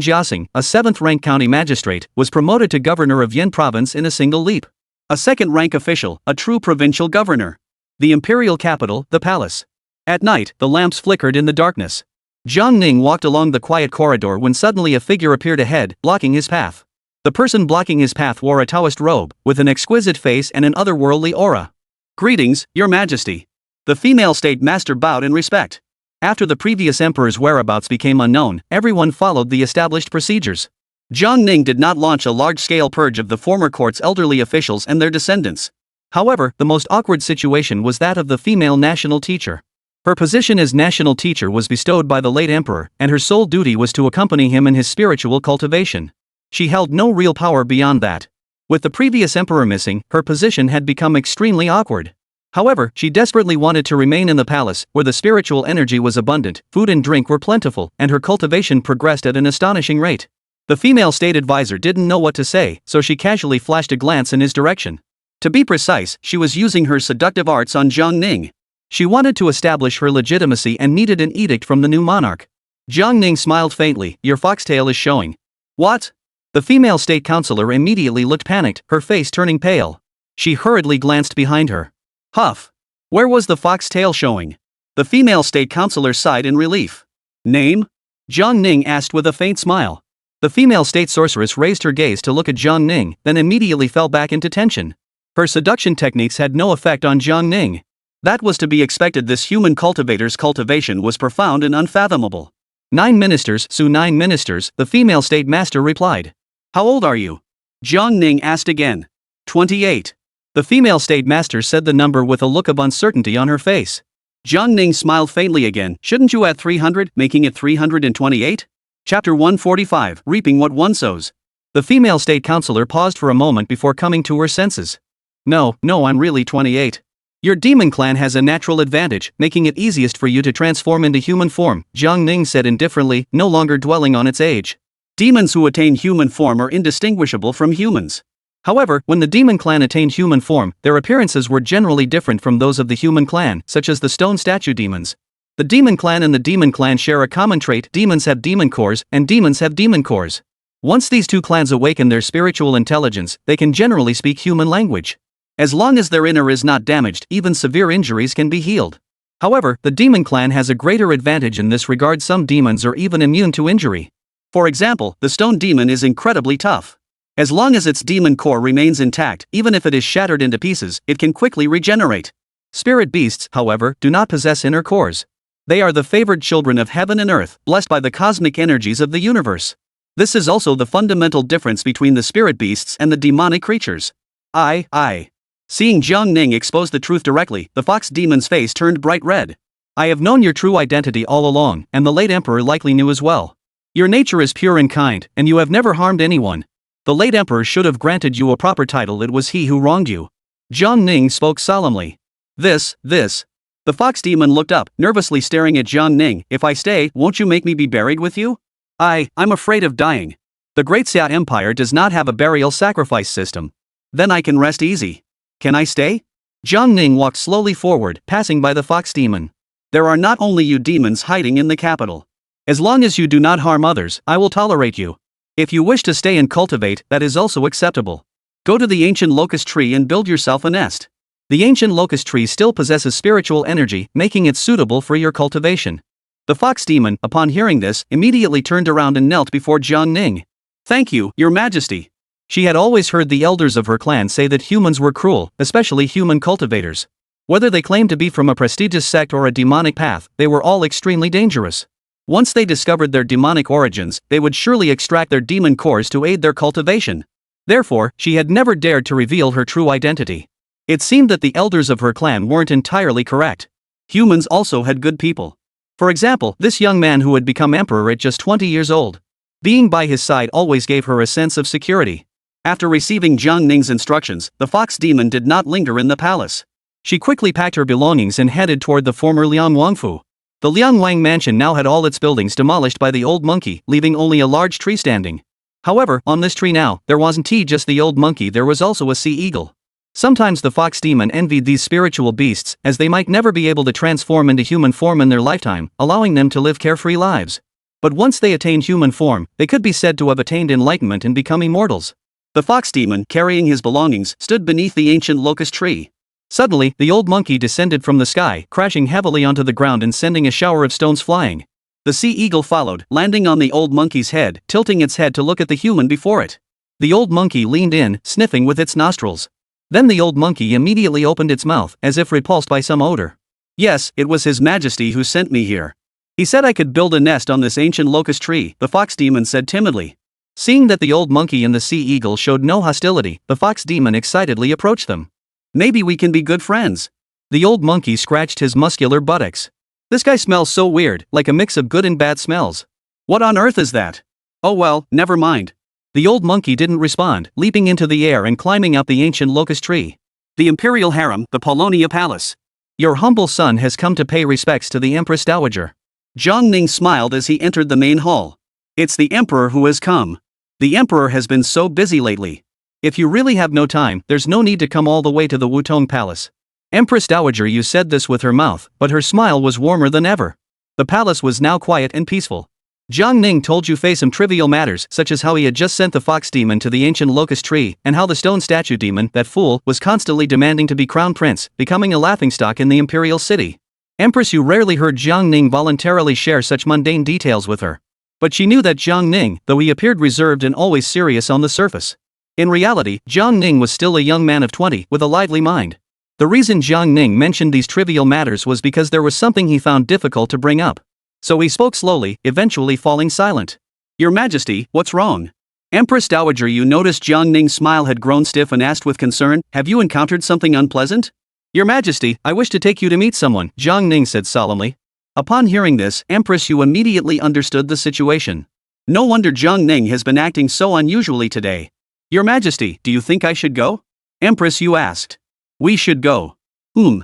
A: Jiaxing, a 7th-rank county magistrate, was promoted to governor of Yin province in a single leap. A 2nd-rank official, a true provincial governor. The imperial capital, the palace. At night, the lamps flickered in the darkness. Jiang Ning walked along the quiet corridor when suddenly a figure appeared ahead, blocking his path. The person blocking his path wore a Taoist robe, with an exquisite face and an otherworldly aura. Greetings, Your Majesty. The female state master bowed in respect. After the previous emperor's whereabouts became unknown, everyone followed the established procedures. Jiang Ning did not launch a large-scale purge of the former court's elderly officials and their descendants. However, the most awkward situation was that of the female national teacher. Her position as national teacher was bestowed by the late emperor, and her sole duty was to accompany him in his spiritual cultivation. She held no real power beyond that. With the previous emperor missing, her position had become extremely awkward. However, she desperately wanted to remain in the palace, where the spiritual energy was abundant, food and drink were plentiful, and her cultivation progressed at an astonishing rate. The female state advisor didn't know what to say, so she casually flashed a glance in his direction. To be precise, she was using her seductive arts on Jiang Ning. She wanted to establish her legitimacy and needed an edict from the new monarch. Jiang Ning smiled faintly. Your foxtail is showing. What? The female state councillor immediately looked panicked, her face turning pale. She hurriedly glanced behind her. Huff. Where was the foxtail showing? The female state councillor sighed in relief. Name? Jiang Ning asked with a faint smile. The female state sorceress raised her gaze to look at Jiang Ning, then immediately fell back into tension. Her seduction techniques had no effect on Jiang Ning. That was to be expected. This human cultivator's cultivation was profound and unfathomable. 9 ministers, Su 9 ministers, the female state master replied. How old are you? Jiang Ning asked again. 28. The female state master said the number with a look of uncertainty on her face. Jiang Ning smiled faintly again. Shouldn't you add 300, making it 328? Chapter 145, Reaping What One Sows. The female state councillor paused for a moment before coming to her senses. No, I'm really 28. Your demon clan has a natural advantage, making it easiest for you to transform into human form, Jiang Ning said indifferently, no longer dwelling on its age. Demons who attain human form are indistinguishable from humans. However, when the demon clan attained human form, their appearances were generally different from those of the human clan, such as the stone statue demons. The demon clan and the demon clan share a common trait: demons have demon cores, and demons have demon cores. Once these two clans awaken their spiritual intelligence, they can generally speak human language. As long as their inner is not damaged, even severe injuries can be healed. However, the demon clan has a greater advantage in this regard. Some demons are even immune to injury. For example, the stone demon is incredibly tough. As long as its demon core remains intact, even if it is shattered into pieces, it can quickly regenerate. Spirit beasts, however, do not possess inner cores. They are the favored children of heaven and earth, blessed by the cosmic energies of the universe. This is also the fundamental difference between the spirit beasts and the demonic creatures. Seeing Jiang Ning expose the truth directly, the fox demon's face turned bright red. I have known your true identity all along, and the late emperor likely knew as well. Your nature is pure and kind, and you have never harmed anyone. The late emperor should have granted you a proper title. It was he who wronged you. Jiang Ning spoke solemnly. This. The fox demon looked up, nervously staring at Jiang Ning. If I stay, won't you make me be buried with you? I'm afraid of dying. The Great Xia Empire does not have a burial sacrifice system. Then I can rest easy. Can I stay? Jiang Ning walked slowly forward, passing by the fox demon. There are not only you demons hiding in the capital. As long as you do not harm others, I will tolerate you. If you wish to stay and cultivate, that is also acceptable. Go to the ancient locust tree and build yourself a nest. The ancient locust tree still possesses spiritual energy, making it suitable for your cultivation. The fox demon, upon hearing this, immediately turned around and knelt before Jiang Ning. Thank you, Your Majesty. She had always heard the elders of her clan say that humans were cruel, especially human cultivators. Whether they claimed to be from a prestigious sect or a demonic path, they were all extremely dangerous. Once they discovered their demonic origins, they would surely extract their demon cores to aid their cultivation. Therefore, she had never dared to reveal her true identity. It seemed that the elders of her clan weren't entirely correct. Humans also had good people. For example, this young man who had become emperor at just 20 years old. Being by his side always gave her a sense of security. After receiving Jiang Ning's instructions, the fox demon did not linger in the palace. She quickly packed her belongings and headed toward the former Liang Wangfu. The Liang Wang mansion now had all its buildings demolished by the old monkey, leaving only a large tree standing. However, on this tree now, there wasn't just the old monkey, there was also a sea eagle. Sometimes the fox demon envied these spiritual beasts, as they might never be able to transform into human form in their lifetime, allowing them to live carefree lives. But once they attained human form, they could be said to have attained enlightenment and become immortals. The fox demon, carrying his belongings, stood beneath the ancient locust tree. Suddenly, the old monkey descended from the sky, crashing heavily onto the ground and sending a shower of stones flying. The sea eagle followed, landing on the old monkey's head, tilting its head to look at the human before it. The old monkey leaned in, sniffing with its nostrils. Then the old monkey immediately opened its mouth, as if repulsed by some odor. Yes, it was His Majesty who sent me here. He said I could build a nest on this ancient locust tree, the fox demon said timidly. Seeing that the old monkey and the sea eagle showed no hostility, the fox demon excitedly approached them. Maybe we can be good friends. The old monkey scratched his muscular buttocks. This guy smells so weird, like a mix of good and bad smells. What on earth is that? Oh well, never mind. The old monkey didn't respond, leaping into the air and climbing up the ancient locust tree. The imperial harem, the Polonia Palace. Your humble son has come to pay respects to the Empress Dowager. Jiang Ning smiled as he entered the main hall. It's the emperor who has come. The emperor has been so busy lately. If you really have no time, there's no need to come all the way to the Wutong Palace. Empress Dowager, you said this with her mouth, but her smile was warmer than ever. The palace was now quiet and peaceful. Jiang Ning told Yue Fei some trivial matters, such as how he had just sent the fox demon to the ancient locust tree, and how the stone statue demon, that fool, was constantly demanding to be crown prince, becoming a laughingstock in the imperial city. Empress Yu rarely heard Jiang Ning voluntarily share such mundane details with her. But she knew that Jiang Ning, though he appeared reserved and always serious on the surface. In reality, Jiang Ning was still a young man of 20, with a lively mind. The reason Jiang Ning mentioned these trivial matters was because there was something he found difficult to bring up. So he spoke slowly, eventually falling silent. Your Majesty, what's wrong? Empress Dowager, you noticed Jiang Ning's smile had grown stiff and asked with concern, have you encountered something unpleasant? Your Majesty, I wish to take you to meet someone, Jiang Ning said solemnly. Upon hearing this, Empress Yu immediately understood the situation. No wonder Jiang Ning has been acting so unusually today. Your Majesty, do you think I should go? Empress Yu asked. We should go.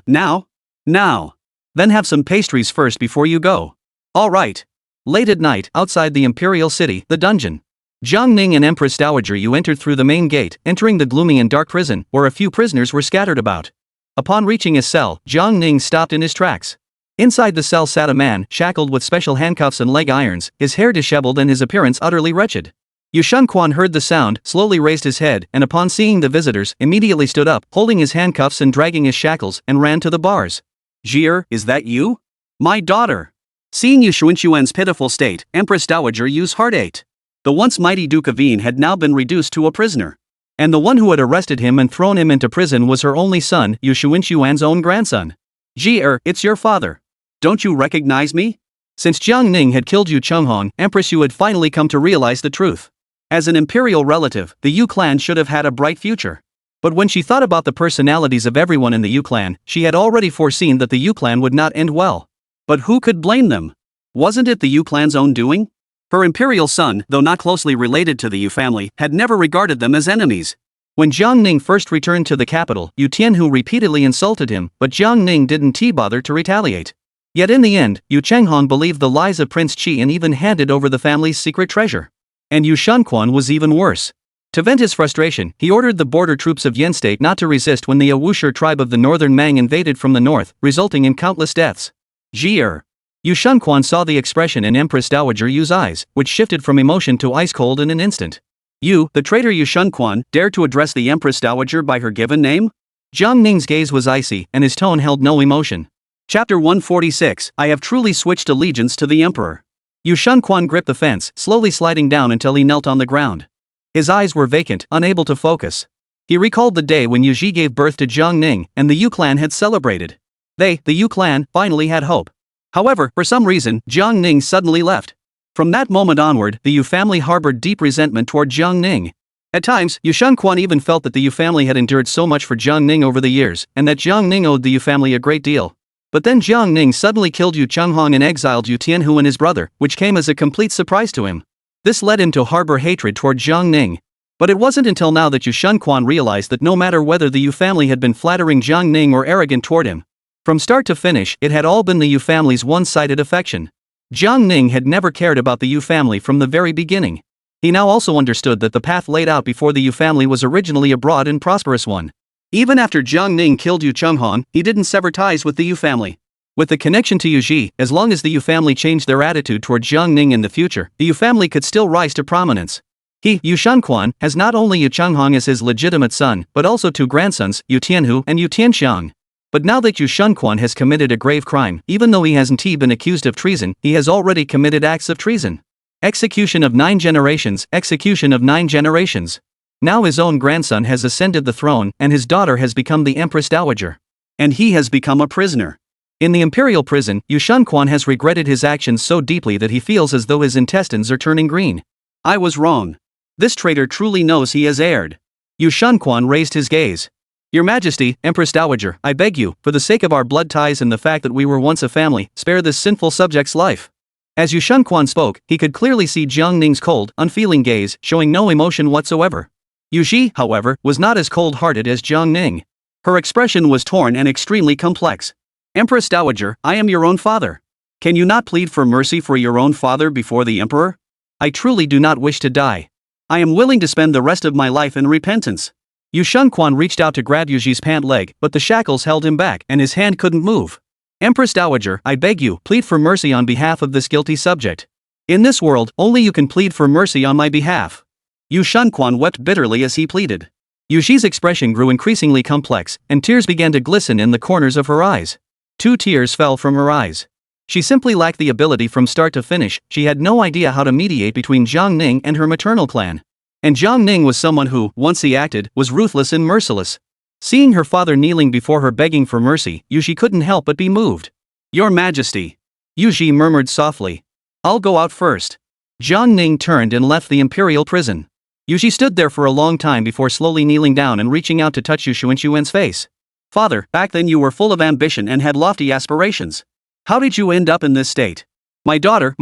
A: Now? Now. Then have some pastries first before you go. All right. Late at night, outside the imperial city, the dungeon. Jiang Ning and Empress Dowager Yu entered through the main gate, entering the gloomy and dark prison, where a few prisoners were scattered about. Upon reaching his cell, Jiang Ning stopped in his tracks. Inside the cell sat a man, shackled with special handcuffs and leg irons, his hair disheveled and his appearance utterly wretched. Yu Shunquan heard the sound, slowly raised his head, and upon seeing the visitors, immediately stood up, holding his handcuffs and dragging his shackles, and ran to the bars. Jir, is that you? My daughter. Seeing Yu Xuanquan's pitiful state, Empress Dowager Yu's heart ached. The once mighty Duke of Yin had now been reduced to a prisoner. And the one who had arrested him and thrown him into prison was her only son, Yu Xuanquan's own grandson. Jir, it's your father. Don't you recognize me? Since Jiang Ning had killed Yu Chenghong, Empress Yu had finally come to realize the truth. As an imperial relative, the Yu clan should have had a bright future. But when she thought about the personalities of everyone in the Yu clan, she had already foreseen that the Yu clan would not end well. But who could blame them? Wasn't it the Yu clan's own doing? Her imperial son, though not closely related to the Yu family, had never regarded them as enemies. When Jiang Ning first returned to the capital, Yu Tianhu repeatedly insulted him, but Jiang Ning didn't bother to retaliate. Yet in the end, Yu Chenghong believed the lies of Prince Qi and even handed over the family's secret treasure. And Yu Shunquan was even worse. To vent his frustration, he ordered the border troops of Yen State not to resist when the Awusher tribe of the northern Mang invaded from the north, resulting in countless deaths. Jir. Yu Shunquan saw the expression in Empress Dowager Yu's eyes, which shifted from emotion to ice cold in an instant. You, the traitor Yu Shunquan, dared to address the Empress Dowager by her given name? Jiang Ning's gaze was icy, and his tone held no emotion. Chapter 146, I have truly switched allegiance to the Emperor. Yu Shunquan gripped the fence, slowly sliding down until he knelt on the ground. His eyes were vacant, unable to focus. He recalled the day when Yu Ji gave birth to Jiang Ning, and the Yu clan had celebrated. They, the Yu clan, finally had hope. However, for some reason, Jiang Ning suddenly left. From that moment onward, the Yu family harbored deep resentment toward Jiang Ning. At times, Yu Shengquan even felt that the Yu family had endured so much for Jiang Ning over the years, and that Jiang Ning owed the Yu family a great deal. But then Jiang Ning suddenly killed Yu Chenghong and exiled Yu Tianhu and his brother, which came as a complete surprise to him. This led him to harbor hatred toward Jiang Ning. But it wasn't until now that Yu Shengquan realized that no matter whether the Yu family had been flattering Jiang Ning or arrogant toward him, from start to finish, it had all been the Yu family's one-sided affection. Jiang Ning had never cared about the Yu family from the very beginning. He now also understood that the path laid out before the Yu family was originally a broad and prosperous one. Even after Jiang Ning killed Yu Chenghong, he didn't sever ties with the Yu family. With the connection to Yu Ji, as long as the Yu family changed their attitude toward Jiang Ning in the future, the Yu family could still rise to prominence. He, Yu Shengquan, has not only Yu Chenghong as his legitimate son, but also two grandsons, Yu Tianhu and Yu Tianxiang. But now that Yu Shengquan has committed a grave crime, even though he hasn't been accused of treason, he has already committed acts of treason. Execution of 9 generations, execution of 9 generations. Now his own grandson has ascended the throne, and his daughter has become the Empress Dowager. And he has become a prisoner. In the imperial prison, Yu Shengquan has regretted his actions so deeply that he feels as though his intestines are turning green. I was wrong. This traitor truly knows he has erred. Yu Shengquan raised his gaze. Your Majesty, Empress Dowager, I beg you, for the sake of our blood ties and the fact that we were once a family, spare this sinful subject's life. As Yu Shengquan spoke, he could clearly see Jiang Ning's cold, unfeeling gaze, showing no emotion whatsoever. Yu Ji, however, was not as cold-hearted as Jiang Ning. Her expression was torn and extremely complex. Empress Dowager, I am your own father. Can you not plead for mercy for your own father before the emperor? I truly do not wish to die. I am willing to spend the rest of my life in repentance. Yu Shengquan reached out to grab Yu Ji's pant leg, but the shackles held him back, and his hand couldn't move. Empress Dowager, I beg you, plead for mercy on behalf of this guilty subject. In this world, only you can plead for mercy on my behalf. Yu Shengquan wept bitterly as he pleaded. Yu Ji's expression grew increasingly complex, and tears began to glisten in the corners of her eyes. 2 tears fell from her eyes. She simply lacked the ability from start to finish. She had no idea how to mediate between Jiang Ning and her maternal clan. And Jiang Ning was someone who, once he acted, was ruthless and merciless. Seeing her father kneeling before her begging for mercy, Yu Ji couldn't help but be moved. Your Majesty. Yu Ji murmured softly. I'll go out first. Jiang Ning turned and left the imperial prison. Yu Ji stood there for a long time before slowly kneeling down and reaching out to touch Yu Xuan's face. Father, back then you were full of ambition and had lofty aspirations. How did you end up in this state? My daughter,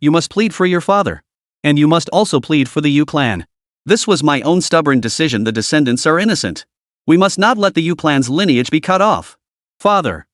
A: you must plead for your father. And you must also plead for the Yu clan. This was my own stubborn decision. The descendants are innocent. We must not let the Yu clan's lineage be cut off. Father.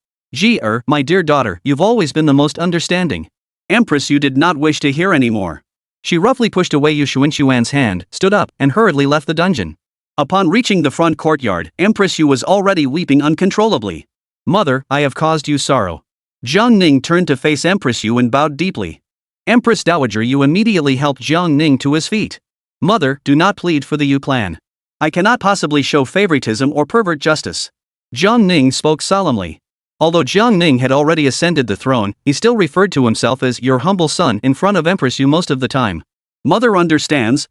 A: My dear daughter, you've always been the most understanding. Empress, you did not wish to hear anymore. She roughly pushed away Yu Xuan's hand, stood up, and hurriedly left the dungeon. Upon reaching the front courtyard, Empress Yu was already weeping uncontrollably. Mother, I have caused you sorrow. Jiang Ning turned to face Empress Yu and bowed deeply. Empress Dowager Yu immediately helped Jiang Ning to his feet. Mother, do not plead for the Yu clan. I cannot possibly show favoritism or pervert justice. Jiang Ning spoke solemnly. Although Jiang Ning had already ascended the throne, he still referred to himself as your humble son in front of Empress Yu most of the time. Mother understands.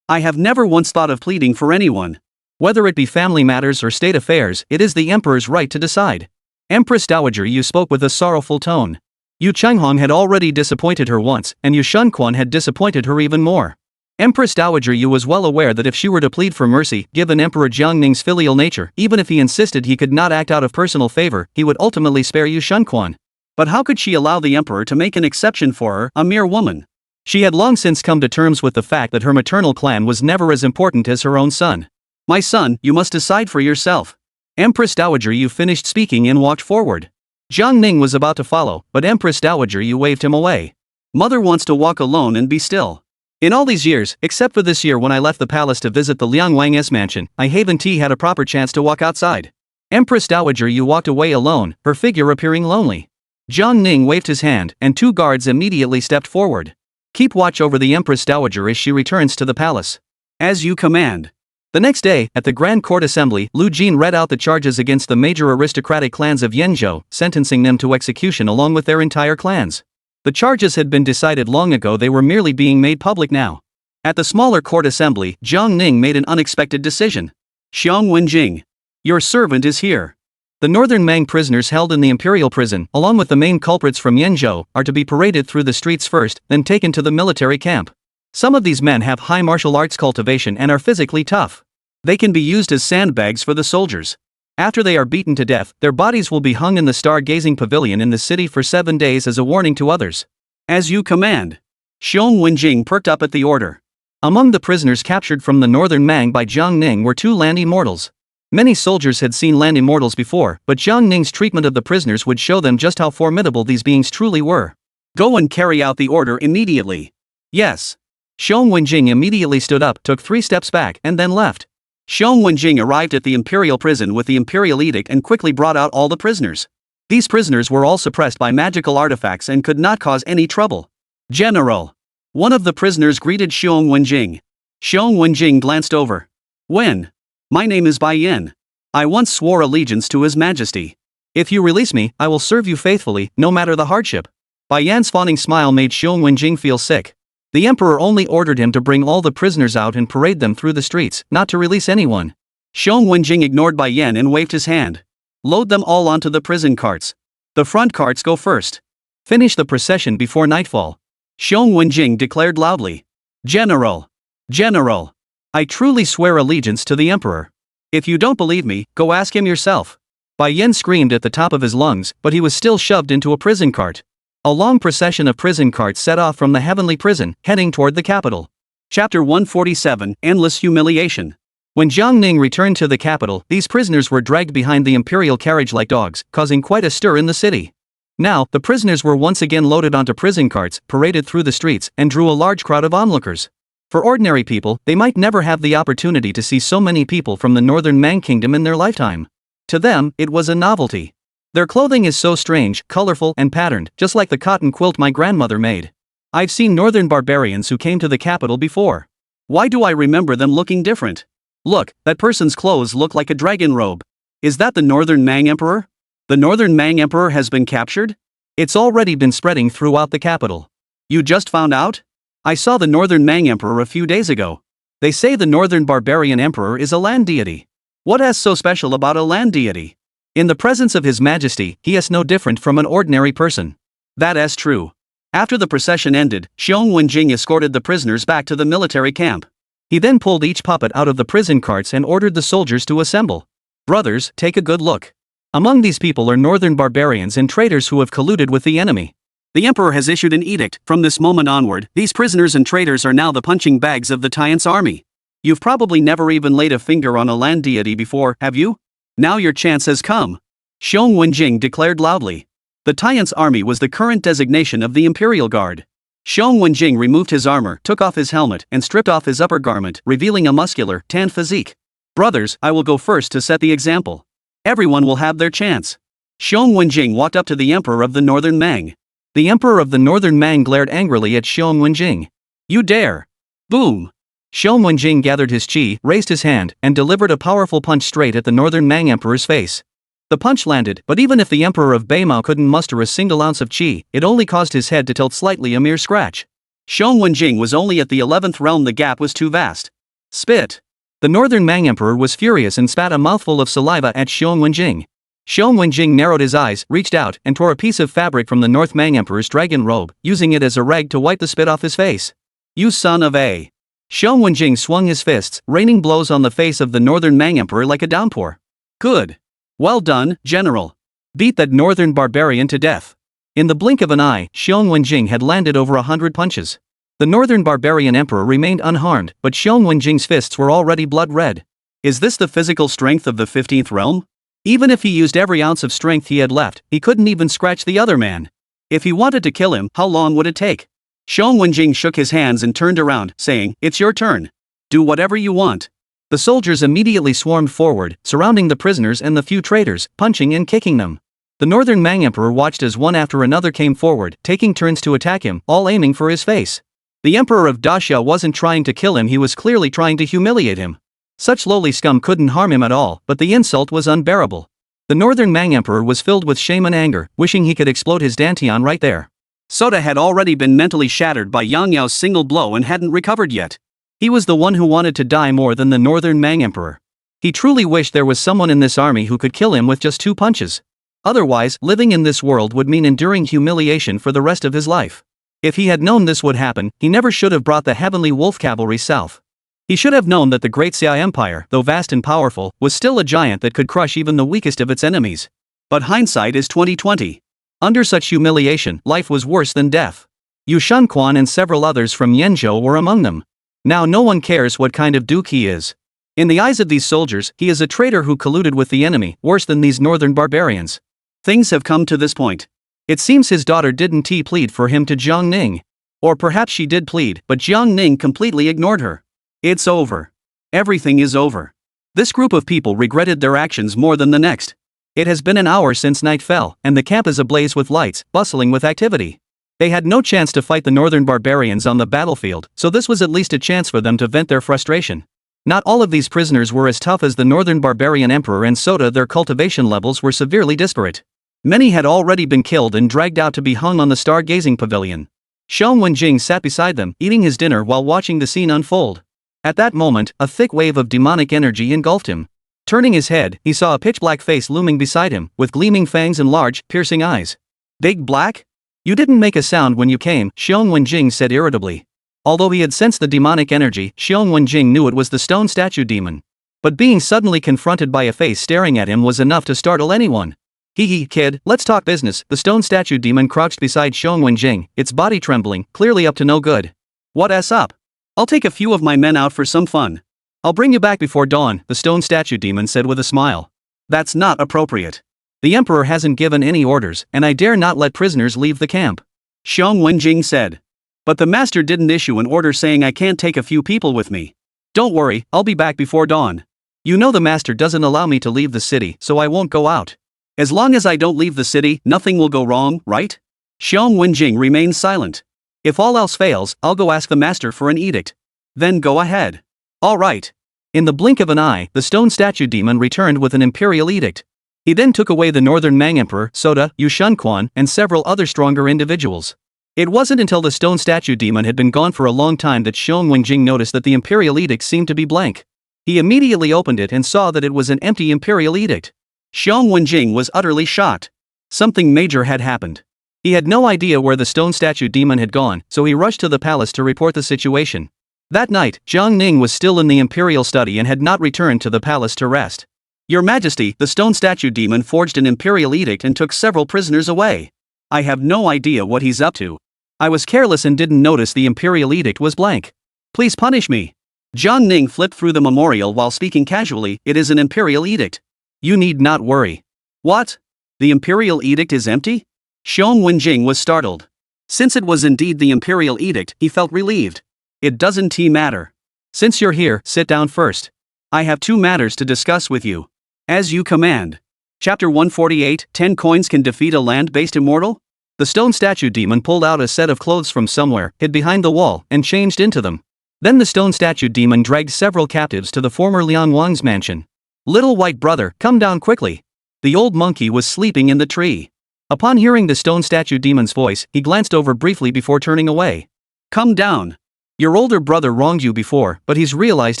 A: I have never once thought of pleading for anyone. Whether it be family matters or state affairs, it is the emperor's right to decide. Empress Dowager Yu spoke with a sorrowful tone. Yu Chenghong had already disappointed her once, and Yu Shengquan had disappointed her even more. Empress Dowager Yu was well aware that if she were to plead for mercy, given Emperor Jiang Ning's filial nature, even if he insisted he could not act out of personal favor, he would ultimately spare Yu Shengquan. But how could she allow the emperor to make an exception for her, a mere woman? She had long since come to terms with the fact that her maternal clan was never as important as her own son. My son, you must decide for yourself. Empress Dowager Yu finished speaking and walked forward. Jiang Ning was about to follow, but Empress Dowager Yu waved him away. Mother wants to walk alone and be still. In all these years, except for this year when I left the palace to visit the Liang Wang's mansion, I haven't had a proper chance to walk outside. Empress Dowager Yu walked away alone, her figure appearing lonely. Jiang Ning waved his hand, and 2 guards immediately stepped forward. Keep watch over the Empress Dowager as she returns to the palace. As you command. The next day, at the Grand Court Assembly, Lu Jin read out the charges against the major aristocratic clans of Yanzhou, sentencing them to execution along with their entire clans. The charges had been decided long ago, they were merely being made public now. At the smaller court assembly, Jiang Ning made an unexpected decision. Xiang Wenjing. Your servant is here. The northern Mang prisoners held in the imperial prison, along with the main culprits from Yanzhou, are to be paraded through the streets first, then taken to the military camp. Some of these men have high martial arts cultivation and are physically tough. They can be used as sandbags for the soldiers. After they are beaten to death, their bodies will be hung in the star-gazing pavilion in the city for 7 days as a warning to others. As you command. Xiong Wenjing perked up at the order. Among the prisoners captured from the northern Mang by Jiang Ning were 2 land immortals. Many soldiers had seen land immortals before, but Jiang Ning's treatment of the prisoners would show them just how formidable these beings truly were. Go and carry out the order immediately. Yes. Xiong Wenjing immediately stood up, took 3 steps back, and then left. Xiong Wenjing arrived at the imperial prison with the imperial edict and quickly brought out all the prisoners. These prisoners were all suppressed by magical artifacts and could not cause any trouble. General. One of the prisoners greeted Xiong Wenjing. Xiong Wenjing glanced over. When? My name is Bai Yin. I once swore allegiance to His Majesty. If you release me, I will serve you faithfully, no matter the hardship. Bai Yan's fawning smile made Xiong Wenjing feel sick. The emperor only ordered him to bring all the prisoners out and parade them through the streets, not to release anyone. Xiong Wenjing ignored Bai Yan and waved his hand. Load them all onto the prison carts. The front carts go first. Finish the procession before nightfall. Xiong Wenjing declared loudly. General. General. I truly swear allegiance to the emperor. If you don't believe me, go ask him yourself. Bai Yan screamed at the top of his lungs, but he was still shoved into a prison cart. A long procession of prison carts set off from the heavenly prison, heading toward the capital. Chapter 147, Endless Humiliation. When Jiang Ning returned to the capital, these prisoners were dragged behind the imperial carriage like dogs, causing quite a stir in the city. Now, the prisoners were once again loaded onto prison carts, paraded through the streets, and drew a large crowd of onlookers. For ordinary people, they might never have the opportunity to see so many people from the northern Mang kingdom in their lifetime. To them, it was a novelty. Their clothing is so strange, colorful, and patterned, just like the cotton quilt my grandmother made. I've seen northern barbarians who came to the capital before. Why do I remember them looking different? Look, that person's clothes look like a dragon robe. Is that the northern Mang emperor? The northern Mang emperor has been captured? It's already been spreading throughout the capital. You just found out? I saw the northern Mang emperor a few days ago. They say the northern barbarian emperor is a land deity. What is so special about a land deity? In the presence of His Majesty, he is no different from an ordinary person. That is true. After the procession ended, Xiong Wenjing escorted the prisoners back to the military camp. He then pulled each puppet out of the prison carts and ordered the soldiers to assemble. Brothers, take a good look. Among these people are northern barbarians and traitors who have colluded with the enemy. The emperor has issued an edict. From this moment onward, these prisoners and traitors are now the punching bags of the Taiyan's army. You've probably never even laid a finger on a land deity before, have you? Now your chance has come. Xiong Wenjing declared loudly. The Taiyan's army was the current designation of the Imperial Guard. Xiong Wenjing removed his armor, took off his helmet, and stripped off his upper garment, revealing a muscular, tanned physique. Brothers, I will go first to set the example. Everyone will have their chance. Xiong Wenjing walked up to the emperor of the northern Mang. The emperor of the northern Mang glared angrily at Xiong Wenjing. You dare! Boom! Xiong Wenjing gathered his chi, raised his hand, and delivered a powerful punch straight at the northern Mang emperor's face. The punch landed, but even if the emperor of Beimao couldn't muster a single ounce of chi, it only caused his head to tilt slightly, a mere scratch. Xiong Wenjing was only at the 11th realm, the gap was too vast. Spit! The northern Mang emperor was furious and spat a mouthful of saliva at Xiong Wenjing. Xiong Wenjing narrowed his eyes, reached out, and tore a piece of fabric from the North Mang emperor's dragon robe, using it as a rag to wipe the spit off his face. You son of a... Xiong Wenjing swung his fists, raining blows on the face of the northern Mang emperor like a downpour. Good. Well done, general. Beat that northern barbarian to death. In the blink of an eye, Xiong Wenjing had landed over 100 punches. The northern barbarian emperor remained unharmed, but Xiong Wenjing's fists were already blood red. Is this the physical strength of the 15th realm? Even if he used every ounce of strength he had left, he couldn't even scratch the other man. If he wanted to kill him, how long would it take? Xiong Wenjing shook his hands and turned around, saying, It's your turn. Do whatever you want. The soldiers immediately swarmed forward, surrounding the prisoners and the few traitors, punching and kicking them. The northern Mang emperor watched as one after another came forward, taking turns to attack him, all aiming for his face. The emperor of Daxia wasn't trying to kill him, he was clearly trying to humiliate him. Such lowly scum couldn't harm him at all, but the insult was unbearable. The northern Mang emperor was filled with shame and anger, wishing he could explode his dantian right there. Sota had already been mentally shattered by Yang Yao's single blow and hadn't recovered yet. He was the one who wanted to die more than the northern Mang emperor. He truly wished there was someone in this army who could kill him with just 2 punches. Otherwise, living in this world would mean enduring humiliation for the rest of his life. If he had known this would happen, he never should have brought the heavenly wolf cavalry south. He should have known that the Great Xia Empire, though vast and powerful, was still a giant that could crush even the weakest of its enemies. But hindsight is 20/20. Under such humiliation, life was worse than death. Yu Shunquan and several others from Yenzhou were among them. Now no one cares what kind of duke he is. In the eyes of these soldiers, he is a traitor who colluded with the enemy, worse than these northern barbarians. Things have come to this point. It seems his daughter didn't plead for him to Jiang Ning. Or perhaps she did plead, but Jiang Ning completely ignored her. It's over. Everything is over. This group of people regretted their actions more than the next. It has been an hour since night fell, and the camp is ablaze with lights, bustling with activity. They had no chance to fight the northern barbarians on the battlefield, so this was at least a chance for them to vent their frustration. Not all of these prisoners were as tough as the northern barbarian emperor and Sota. Their cultivation levels were severely disparate. Many had already been killed and dragged out to be hung on the star-gazing pavilion. Xiong Wenjing sat beside them, eating his dinner while watching the scene unfold. At that moment, a thick wave of demonic energy engulfed him. Turning his head, he saw a pitch-black face looming beside him, with gleaming fangs and large, piercing eyes. Big Black? You didn't make a sound when you came, Xiong Wenjing said irritably. Although he had sensed the demonic energy, Xiong Wenjing knew it was the stone statue demon. But being suddenly confronted by a face staring at him was enough to startle anyone. Hee kid, let's talk business. The stone statue demon crouched beside Xiong Wenjing, its body trembling, clearly up to no good. What's up? I'll take a few of my men out for some fun. I'll bring you back before dawn, the stone statue demon said with a smile. That's not appropriate. The emperor hasn't given any orders, and I dare not let prisoners leave the camp. Xiong Wenjing said. But the master didn't issue an order saying I can't take a few people with me. Don't worry, I'll be back before dawn. You know the master doesn't allow me to leave the city, so I won't go out. As long as I don't leave the city, nothing will go wrong, right? Xiong Wenjing remained silent. If all else fails, I'll go ask the master for an edict. Then go ahead. All right. In the blink of an eye, the stone statue demon returned with an imperial edict. He then took away the northern Mang emperor, Sota, Yu Shunquan, and several other stronger individuals. It wasn't until the stone statue demon had been gone for a long time that Xiong Wenjing noticed that the imperial edict seemed to be blank. He immediately opened it and saw that it was an empty imperial edict. Xiong Wenjing was utterly shocked. Something major had happened. He had no idea where the stone statue demon had gone, so he rushed to the palace to report the situation. That night, Jiang Ning was still in the imperial study and had not returned to the palace to rest. Your Majesty, the stone statue demon forged an imperial edict and took several prisoners away. I have no idea what he's up to. I was careless and didn't notice the imperial edict was blank. Please punish me. Jiang Ning flipped through the memorial while speaking casually. It is an imperial edict. You need not worry. What? The imperial edict is empty? Xiong Wenjing was startled. Since it was indeed the imperial edict, he felt relieved. It doesn't matter. Since you're here, sit down first. I have 2 matters to discuss with you. As you command. Chapter 148, 10 coins can defeat a land-based immortal? The stone statue demon pulled out a set of clothes from somewhere, hid behind the wall, and changed into them. Then the stone statue demon dragged several captives to the former Liang Wang's mansion. Little white brother, come down quickly. The old monkey was sleeping in the tree. Upon hearing the stone statue demon's voice, he glanced over briefly before turning away. Come down. Your older brother wronged you before, but he's realized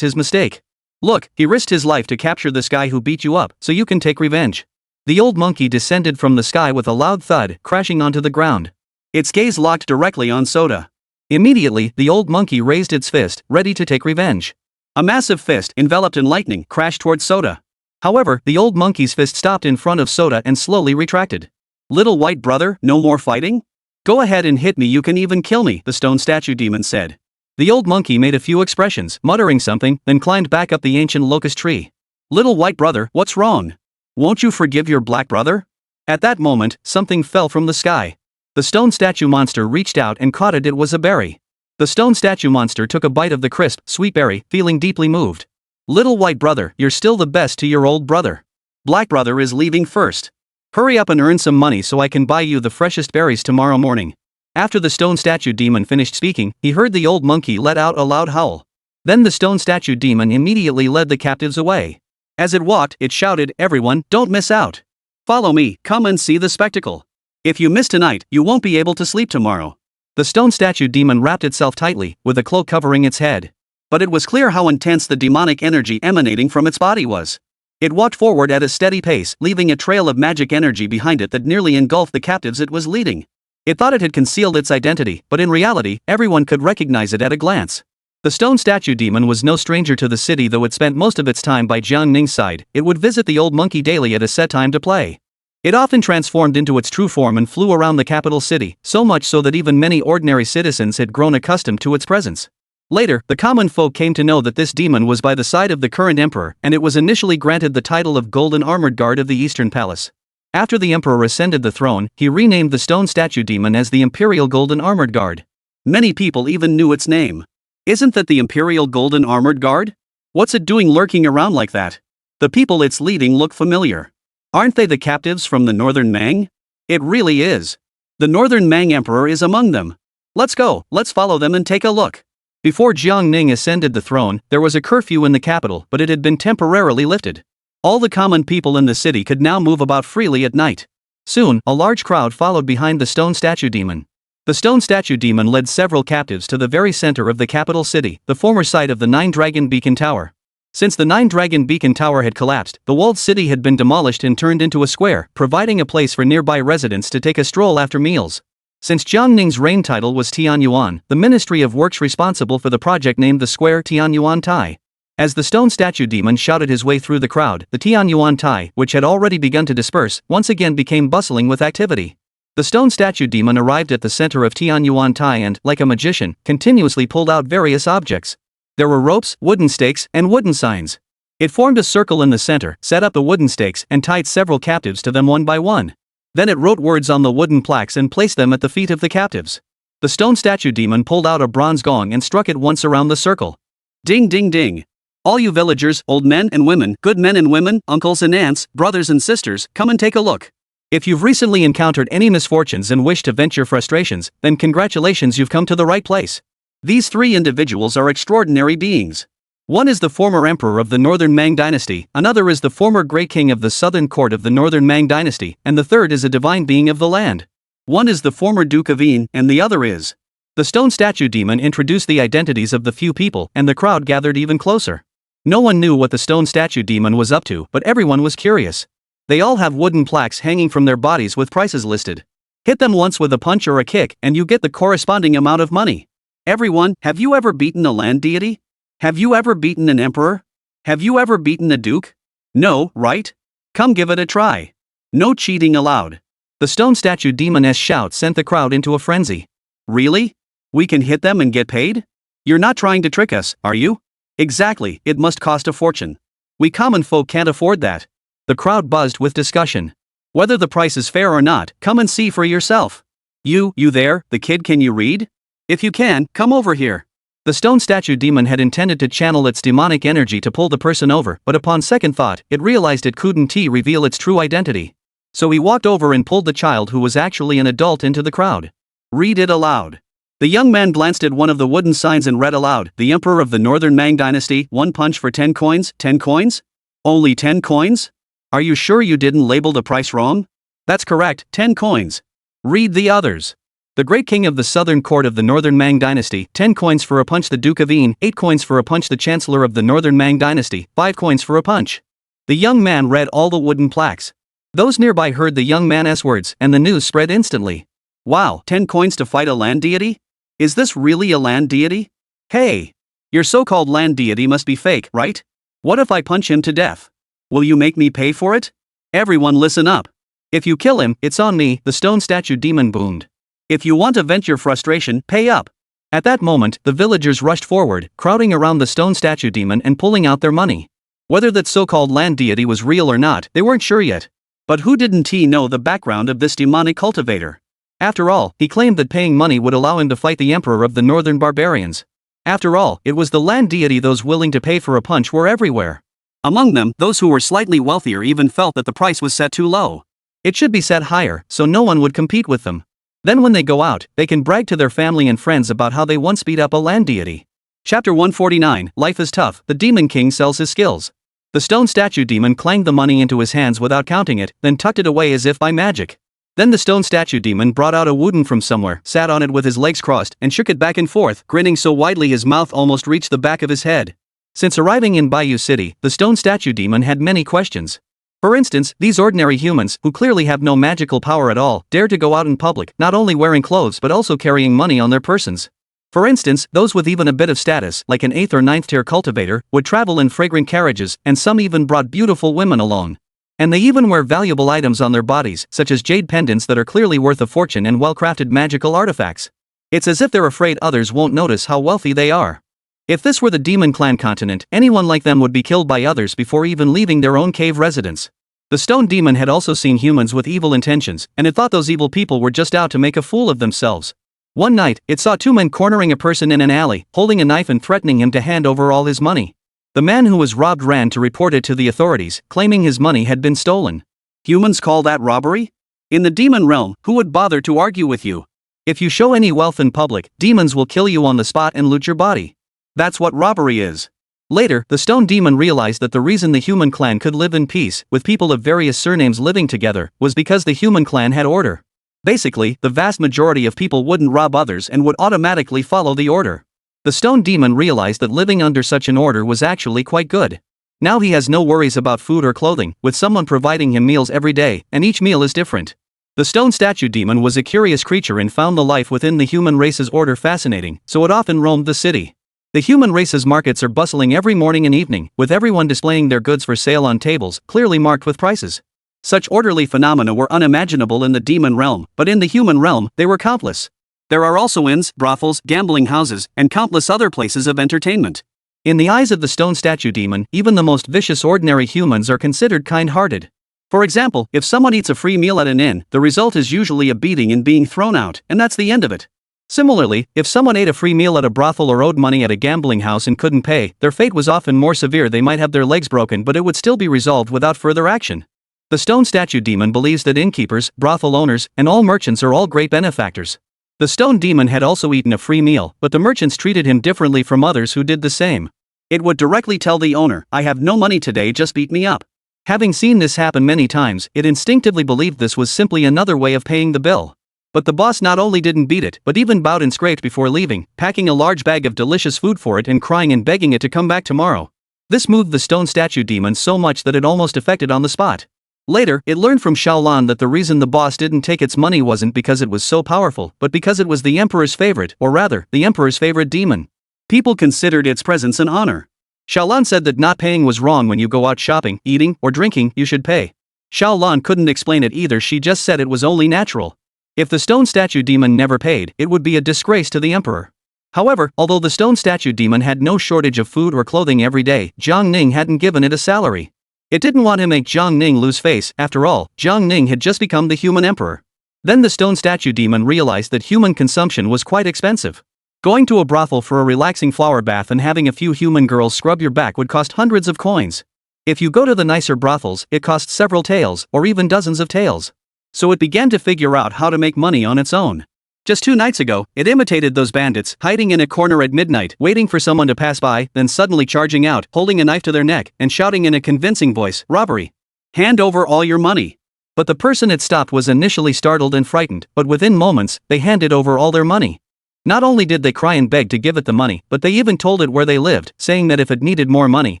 A: his mistake. Look, he risked his life to capture this guy who beat you up, so you can take revenge. The old monkey descended from the sky with a loud thud, crashing onto the ground. Its gaze locked directly on Sota. Immediately, the old monkey raised its fist, ready to take revenge. A massive fist, enveloped in lightning, crashed towards Sota. However, the old monkey's fist stopped in front of Sota and slowly retracted. Little white brother, no more fighting? Go ahead and hit me, you can even kill me, the stone statue demon said. The old monkey made a few expressions, muttering something, then climbed back up the ancient locust tree. Little white brother, what's wrong? Won't you forgive your black brother? At that moment, something fell from the sky. The stone statue monster reached out and caught it. It was a berry. The stone statue monster took a bite of the crisp, sweet berry, feeling deeply moved. Little white brother, you're still the best to your old brother. Black brother is leaving first. Hurry up and earn some money so I can buy you the freshest berries tomorrow morning. After the stone statue demon finished speaking, he heard the old monkey let out a loud howl. Then the stone statue demon immediately led the captives away. As it walked, it shouted, everyone, don't miss out. Follow me, come and see the spectacle. If you miss tonight, you won't be able to sleep tomorrow. The stone statue demon wrapped itself tightly, with a cloak covering its head. But it was clear how intense the demonic energy emanating from its body was. It walked forward at a steady pace, leaving a trail of magic energy behind it that nearly engulfed the captives it was leading. It thought it had concealed its identity, but in reality, everyone could recognize it at a glance. The stone statue demon was no stranger to the city, though it spent most of its time by Jiang Ning's side. It would visit the old monkey daily at a set time to play. It often transformed into its true form and flew around the capital city, so much so that even many ordinary citizens had grown accustomed to its presence. Later, the common folk came to know that this demon was by the side of the current emperor, and it was initially granted the title of Golden Armored Guard of the Eastern Palace. After the emperor ascended the throne, he renamed the stone statue demon as the Imperial Golden Armored Guard. Many people even knew its name. Isn't that the Imperial Golden Armored Guard? What's it doing lurking around like that? The people it's leading look familiar. Aren't they the captives from the Northern Mang? It really is. The Northern Mang Emperor is among them. Let's go, let's follow them and take a look. Before Jiang Ning ascended the throne, there was a curfew in the capital, but it had been temporarily lifted. All the common people in the city could now move about freely at night. Soon, a large crowd followed behind the stone statue demon. The stone statue demon led several captives to the very center of the capital city, the former site of the Nine-Dragon Beacon Tower. Since the Nine-Dragon Beacon Tower had collapsed, the walled city had been demolished and turned into a square, providing a place for nearby residents to take a stroll after meals. Since Jiang Ning's reign title was Tianyuan, the Ministry of Works responsible for the project named the square Tianyuan Tai. As the stone statue demon shouted his way through the crowd, the Tianyuan Tai, which had already begun to disperse, once again became bustling with activity. The stone statue demon arrived at the center of Tianyuan Tai and, like a magician, continuously pulled out various objects. There were ropes, wooden stakes, and wooden signs. It formed a circle in the center, set up the wooden stakes, and tied several captives to them one by one. Then it wrote words on the wooden plaques and placed them at the feet of the captives. The stone statue demon pulled out a bronze gong and struck it once around the circle. Ding ding ding. All you villagers, old men and women, good men and women, uncles and aunts, brothers and sisters, come and take a look. If you've recently encountered any misfortunes and wish to vent your frustrations, then congratulations, you've come to the right place. These three individuals are extraordinary beings. One is the former emperor of the Northern Mang dynasty, another is the former great king of the southern court of the Northern Mang dynasty, and the third is a divine being of the land. One is the former Duke of Yin, and the other is. The stone statue demon introduced the identities of the few people, and the crowd gathered even closer. No one knew what the stone statue demon was up to, but everyone was curious. They all have wooden plaques hanging from their bodies with prices listed. Hit them once with a punch or a kick, and you get the corresponding amount of money. Everyone, have you ever beaten a land deity? Have you ever beaten an emperor? Have you ever beaten a duke? No, right? Come give it a try. No cheating allowed. The stone statue demon's shout sent the crowd into a frenzy. Really? We can hit them and get paid? You're not trying to trick us, are you? Exactly, it must cost a fortune. We common folk can't afford that. The crowd buzzed with discussion. Whether the price is fair or not, come and see for yourself. You there, the kid, can you read? If you can, come over here. The stone statue demon had intended to channel its demonic energy to pull the person over, but upon second thought, it realized it couldn't reveal its true identity. So he walked over and pulled the child, who was actually an adult, into the crowd. Read it aloud. The young man glanced at one of the wooden signs and read aloud, the Emperor of the Northern Mang Dynasty, 1 punch for 10 coins, 10 coins? Only 10 coins? Are you sure you didn't label the price wrong? That's correct, 10 coins. Read the others. The great king of the southern court of the Northern Mang Dynasty, 10 coins for a punch, the Duke of Yin, 8 coins for a punch, the Chancellor of the Northern Mang Dynasty, 5 coins for a punch. The young man read all the wooden plaques. Those nearby heard the young man's words, and the news spread instantly. Wow, 10 coins to fight a land deity? Is this really a land deity? Hey! Your so-called land deity must be fake, right? What if I punch him to death? Will you make me pay for it? Everyone listen up. If you kill him, it's on me, the stone statue demon boomed. If you want to vent your frustration, pay up. At that moment, the villagers rushed forward, crowding around the stone statue demon and pulling out their money. Whether that so-called land deity was real or not, they weren't sure yet. But who didn't know the background of this demonic cultivator? After all, he claimed that paying money would allow him to fight the emperor of the northern barbarians. After all, it was the land deity. Those willing to pay for a punch were everywhere. Among them, those who were slightly wealthier even felt that the price was set too low. It should be set higher, so no one would compete with them. Then when they go out, they can brag to their family and friends about how they once beat up a land deity. Chapter 149, Life is Tough, the Demon King sells his skills. The stone statue demon clanged the money into his hands without counting it, then tucked it away as if by magic. Then the stone statue demon brought out a wooden from somewhere, sat on it with his legs crossed, and shook it back and forth, grinning so widely his mouth almost reached the back of his head. Since arriving in Bayou City, the stone statue demon had many questions. For instance, these ordinary humans, who clearly have no magical power at all, dare to go out in public, not only wearing clothes but also carrying money on their persons. For instance, those with even a bit of status, like an 8th or 9th tier cultivator, would travel in fragrant carriages, and some even brought beautiful women along. And they even wear valuable items on their bodies, such as jade pendants that are clearly worth a fortune and well-crafted magical artifacts. It's as if they're afraid others won't notice how wealthy they are. If this were the Demon Clan continent, anyone like them would be killed by others before even leaving their own cave residence. The Stone Demon had also seen humans with evil intentions, and it thought those evil people were just out to make a fool of themselves. One night, it saw two men cornering a person in an alley, holding a knife and threatening him to hand over all his money. The man who was robbed ran to report it to the authorities, claiming his money had been stolen. Humans call that robbery? In the demon realm, who would bother to argue with you? If you show any wealth in public, demons will kill you on the spot and loot your body. That's what robbery is. Later, the Stone Demon realized that the reason the human clan could live in peace, with people of various surnames living together, was because the human clan had order. Basically, the vast majority of people wouldn't rob others and would automatically follow the order. The Stone Demon realized that living under such an order was actually quite good. Now he has no worries about food or clothing, with someone providing him meals every day, and each meal is different. The Stone Statue Demon was a curious creature and found the life within the human race's order fascinating, so it often roamed the city. The human race's markets are bustling every morning and evening, with everyone displaying their goods for sale on tables, clearly marked with prices. Such orderly phenomena were unimaginable in the demon realm, but in the human realm, they were countless. There are also inns, brothels, gambling houses, and countless other places of entertainment. In the eyes of the Stone Statue Demon, even the most vicious ordinary humans are considered kind-hearted. For example, if someone eats a free meal at an inn, the result is usually a beating and being thrown out, and that's the end of it. Similarly, if someone ate a free meal at a brothel or owed money at a gambling house and couldn't pay, their fate was often more severe. They might have their legs broken, but it would still be resolved without further action. The Stone Statue Demon believes that innkeepers, brothel owners, and all merchants are all great benefactors. The Stone Demon had also eaten a free meal, but the merchants treated him differently from others who did the same. It would directly tell the owner, "I have no money today, just beat me up." Having seen this happen many times, it instinctively believed this was simply another way of paying the bill. But the boss not only didn't beat it, but even bowed and scraped before leaving, packing a large bag of delicious food for it and crying and begging it to come back tomorrow. This moved the Stone Statue Demon so much that it almost affected on the spot. Later, it learned from Shaolan that the reason the boss didn't take its money wasn't because it was so powerful, but because it was the emperor's favorite, or rather, the emperor's favorite demon. People considered its presence an honor. Shaolan said that not paying was wrong. When you go out shopping, eating, or drinking, you should pay. Shaolan couldn't explain it either. She just said it was only natural. If the Stone Statue Demon never paid, it would be a disgrace to the emperor. However, although the Stone Statue Demon had no shortage of food or clothing every day, Jiang Ning hadn't given it a salary. It didn't want to make Jiang Ning lose face. After all, Jiang Ning had just become the human emperor. Then the Stone Statue Demon realized that human consumption was quite expensive. Going to a brothel for a relaxing flower bath and having a few human girls scrub your back would cost hundreds of coins. If you go to the nicer brothels, it costs several taels, or even dozens of taels. So it began to figure out how to make money on its own. Just 2 nights ago, it imitated those bandits, hiding in a corner at midnight, waiting for someone to pass by, then suddenly charging out, holding a knife to their neck, and shouting in a convincing voice, "Robbery! Hand over all your money!" But the person it stopped was initially startled and frightened, but within moments, they handed over all their money. Not only did they cry and beg to give it the money, but they even told it where they lived, saying that if it needed more money,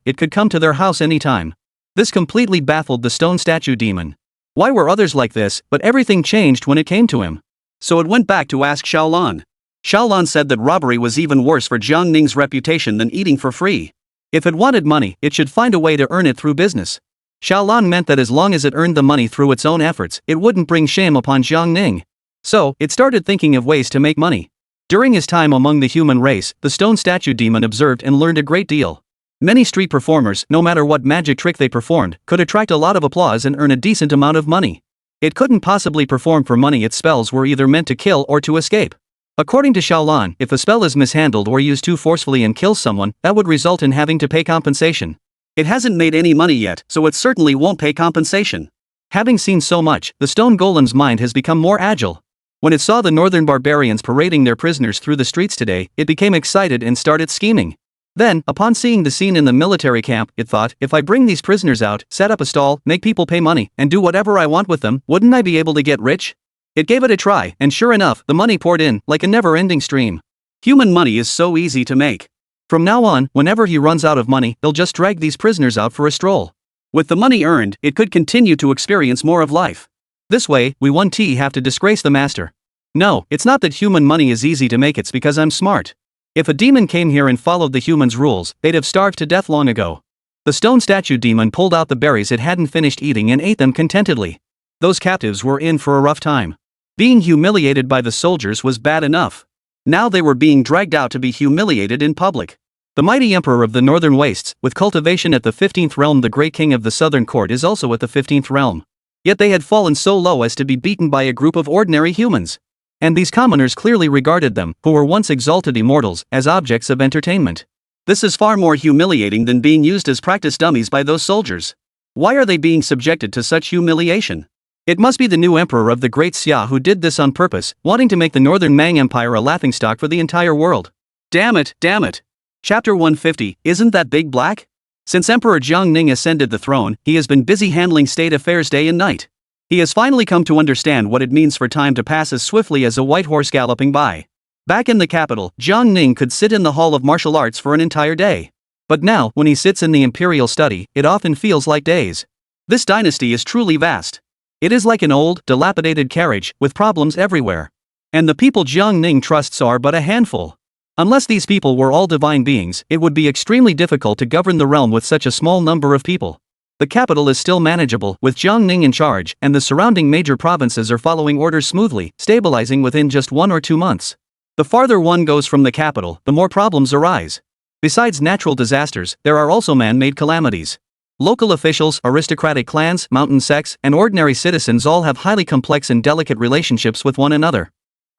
A: it could come to their house anytime. This completely baffled the Stone Statue Demon. Why were others like this? But everything changed when it came to him. So it went back to ask Shaolan. Shaolan said that robbery was even worse for Jiang Ning's reputation than eating for free. If it wanted money, it should find a way to earn it through business. Shaolan meant that as long as it earned the money through its own efforts, it wouldn't bring shame upon Jiang Ning. So, it started thinking of ways to make money. During his time among the human race, the Stone Statue Demon observed and learned a great deal. Many street performers, no matter what magic trick they performed, could attract a lot of applause and earn a decent amount of money. It couldn't possibly perform for money. Its spells were either meant to kill or to escape. According to Shaolan, if a spell is mishandled or used too forcefully and kills someone, that would result in having to pay compensation. It hasn't made any money yet, so it certainly won't pay compensation. Having seen so much, the stone golem's mind has become more agile. When it saw the northern barbarians parading their prisoners through the streets today, it became excited and started scheming. Then, upon seeing the scene in the military camp, it thought, if I bring these prisoners out, set up a stall, make people pay money, and do whatever I want with them, wouldn't I be able to get rich? It gave it a try, and sure enough, the money poured in, like a never-ending stream. Human money is so easy to make. From now on, whenever he runs out of money, he'll just drag these prisoners out for a stroll. With the money earned, it could continue to experience more of life. This way, we 1T have to disgrace the master. No, it's not that human money is easy to make, it's because I'm smart. If a demon came here and followed the humans' rules, they'd have starved to death long ago. The stone statue demon pulled out the berries it hadn't finished eating and ate them contentedly. Those captives were in for a rough time. Being humiliated by the soldiers was bad enough. Now they were being dragged out to be humiliated in public. The mighty emperor of the northern wastes, with cultivation at the 15th realm, the great king of the southern court, is also at the 15th realm. Yet they had fallen so low as to be beaten by a group of ordinary humans. And these commoners clearly regarded them, who were once exalted immortals, as objects of entertainment. This is far more humiliating than being used as practice dummies by those soldiers. Why are they being subjected to such humiliation? It must be the new emperor of the Great Xia who did this on purpose, wanting to make the Northern Mang Empire a laughingstock for the entire world. Damn it, damn it. Chapter 150, isn't that big black? Since Emperor Jiangning ascended the throne, he has been busy handling state affairs day and night. He has finally come to understand what it means for time to pass as swiftly as a white horse galloping by. Back in the capital, Jiangning could sit in the Hall of Martial Arts for an entire day. But now, when he sits in the imperial study, it often feels like days. This dynasty is truly vast. It is like an old, dilapidated carriage, with problems everywhere. And the people Jiangning trusts are but a handful. Unless these people were all divine beings, it would be extremely difficult to govern the realm with such a small number of people. The capital is still manageable, with Jiangning in charge, and the surrounding major provinces are following orders smoothly, stabilizing within just 1 or 2 months. The farther one goes from the capital, the more problems arise. Besides natural disasters, there are also man-made calamities. Local officials, aristocratic clans, mountain sects, and ordinary citizens all have highly complex and delicate relationships with one another.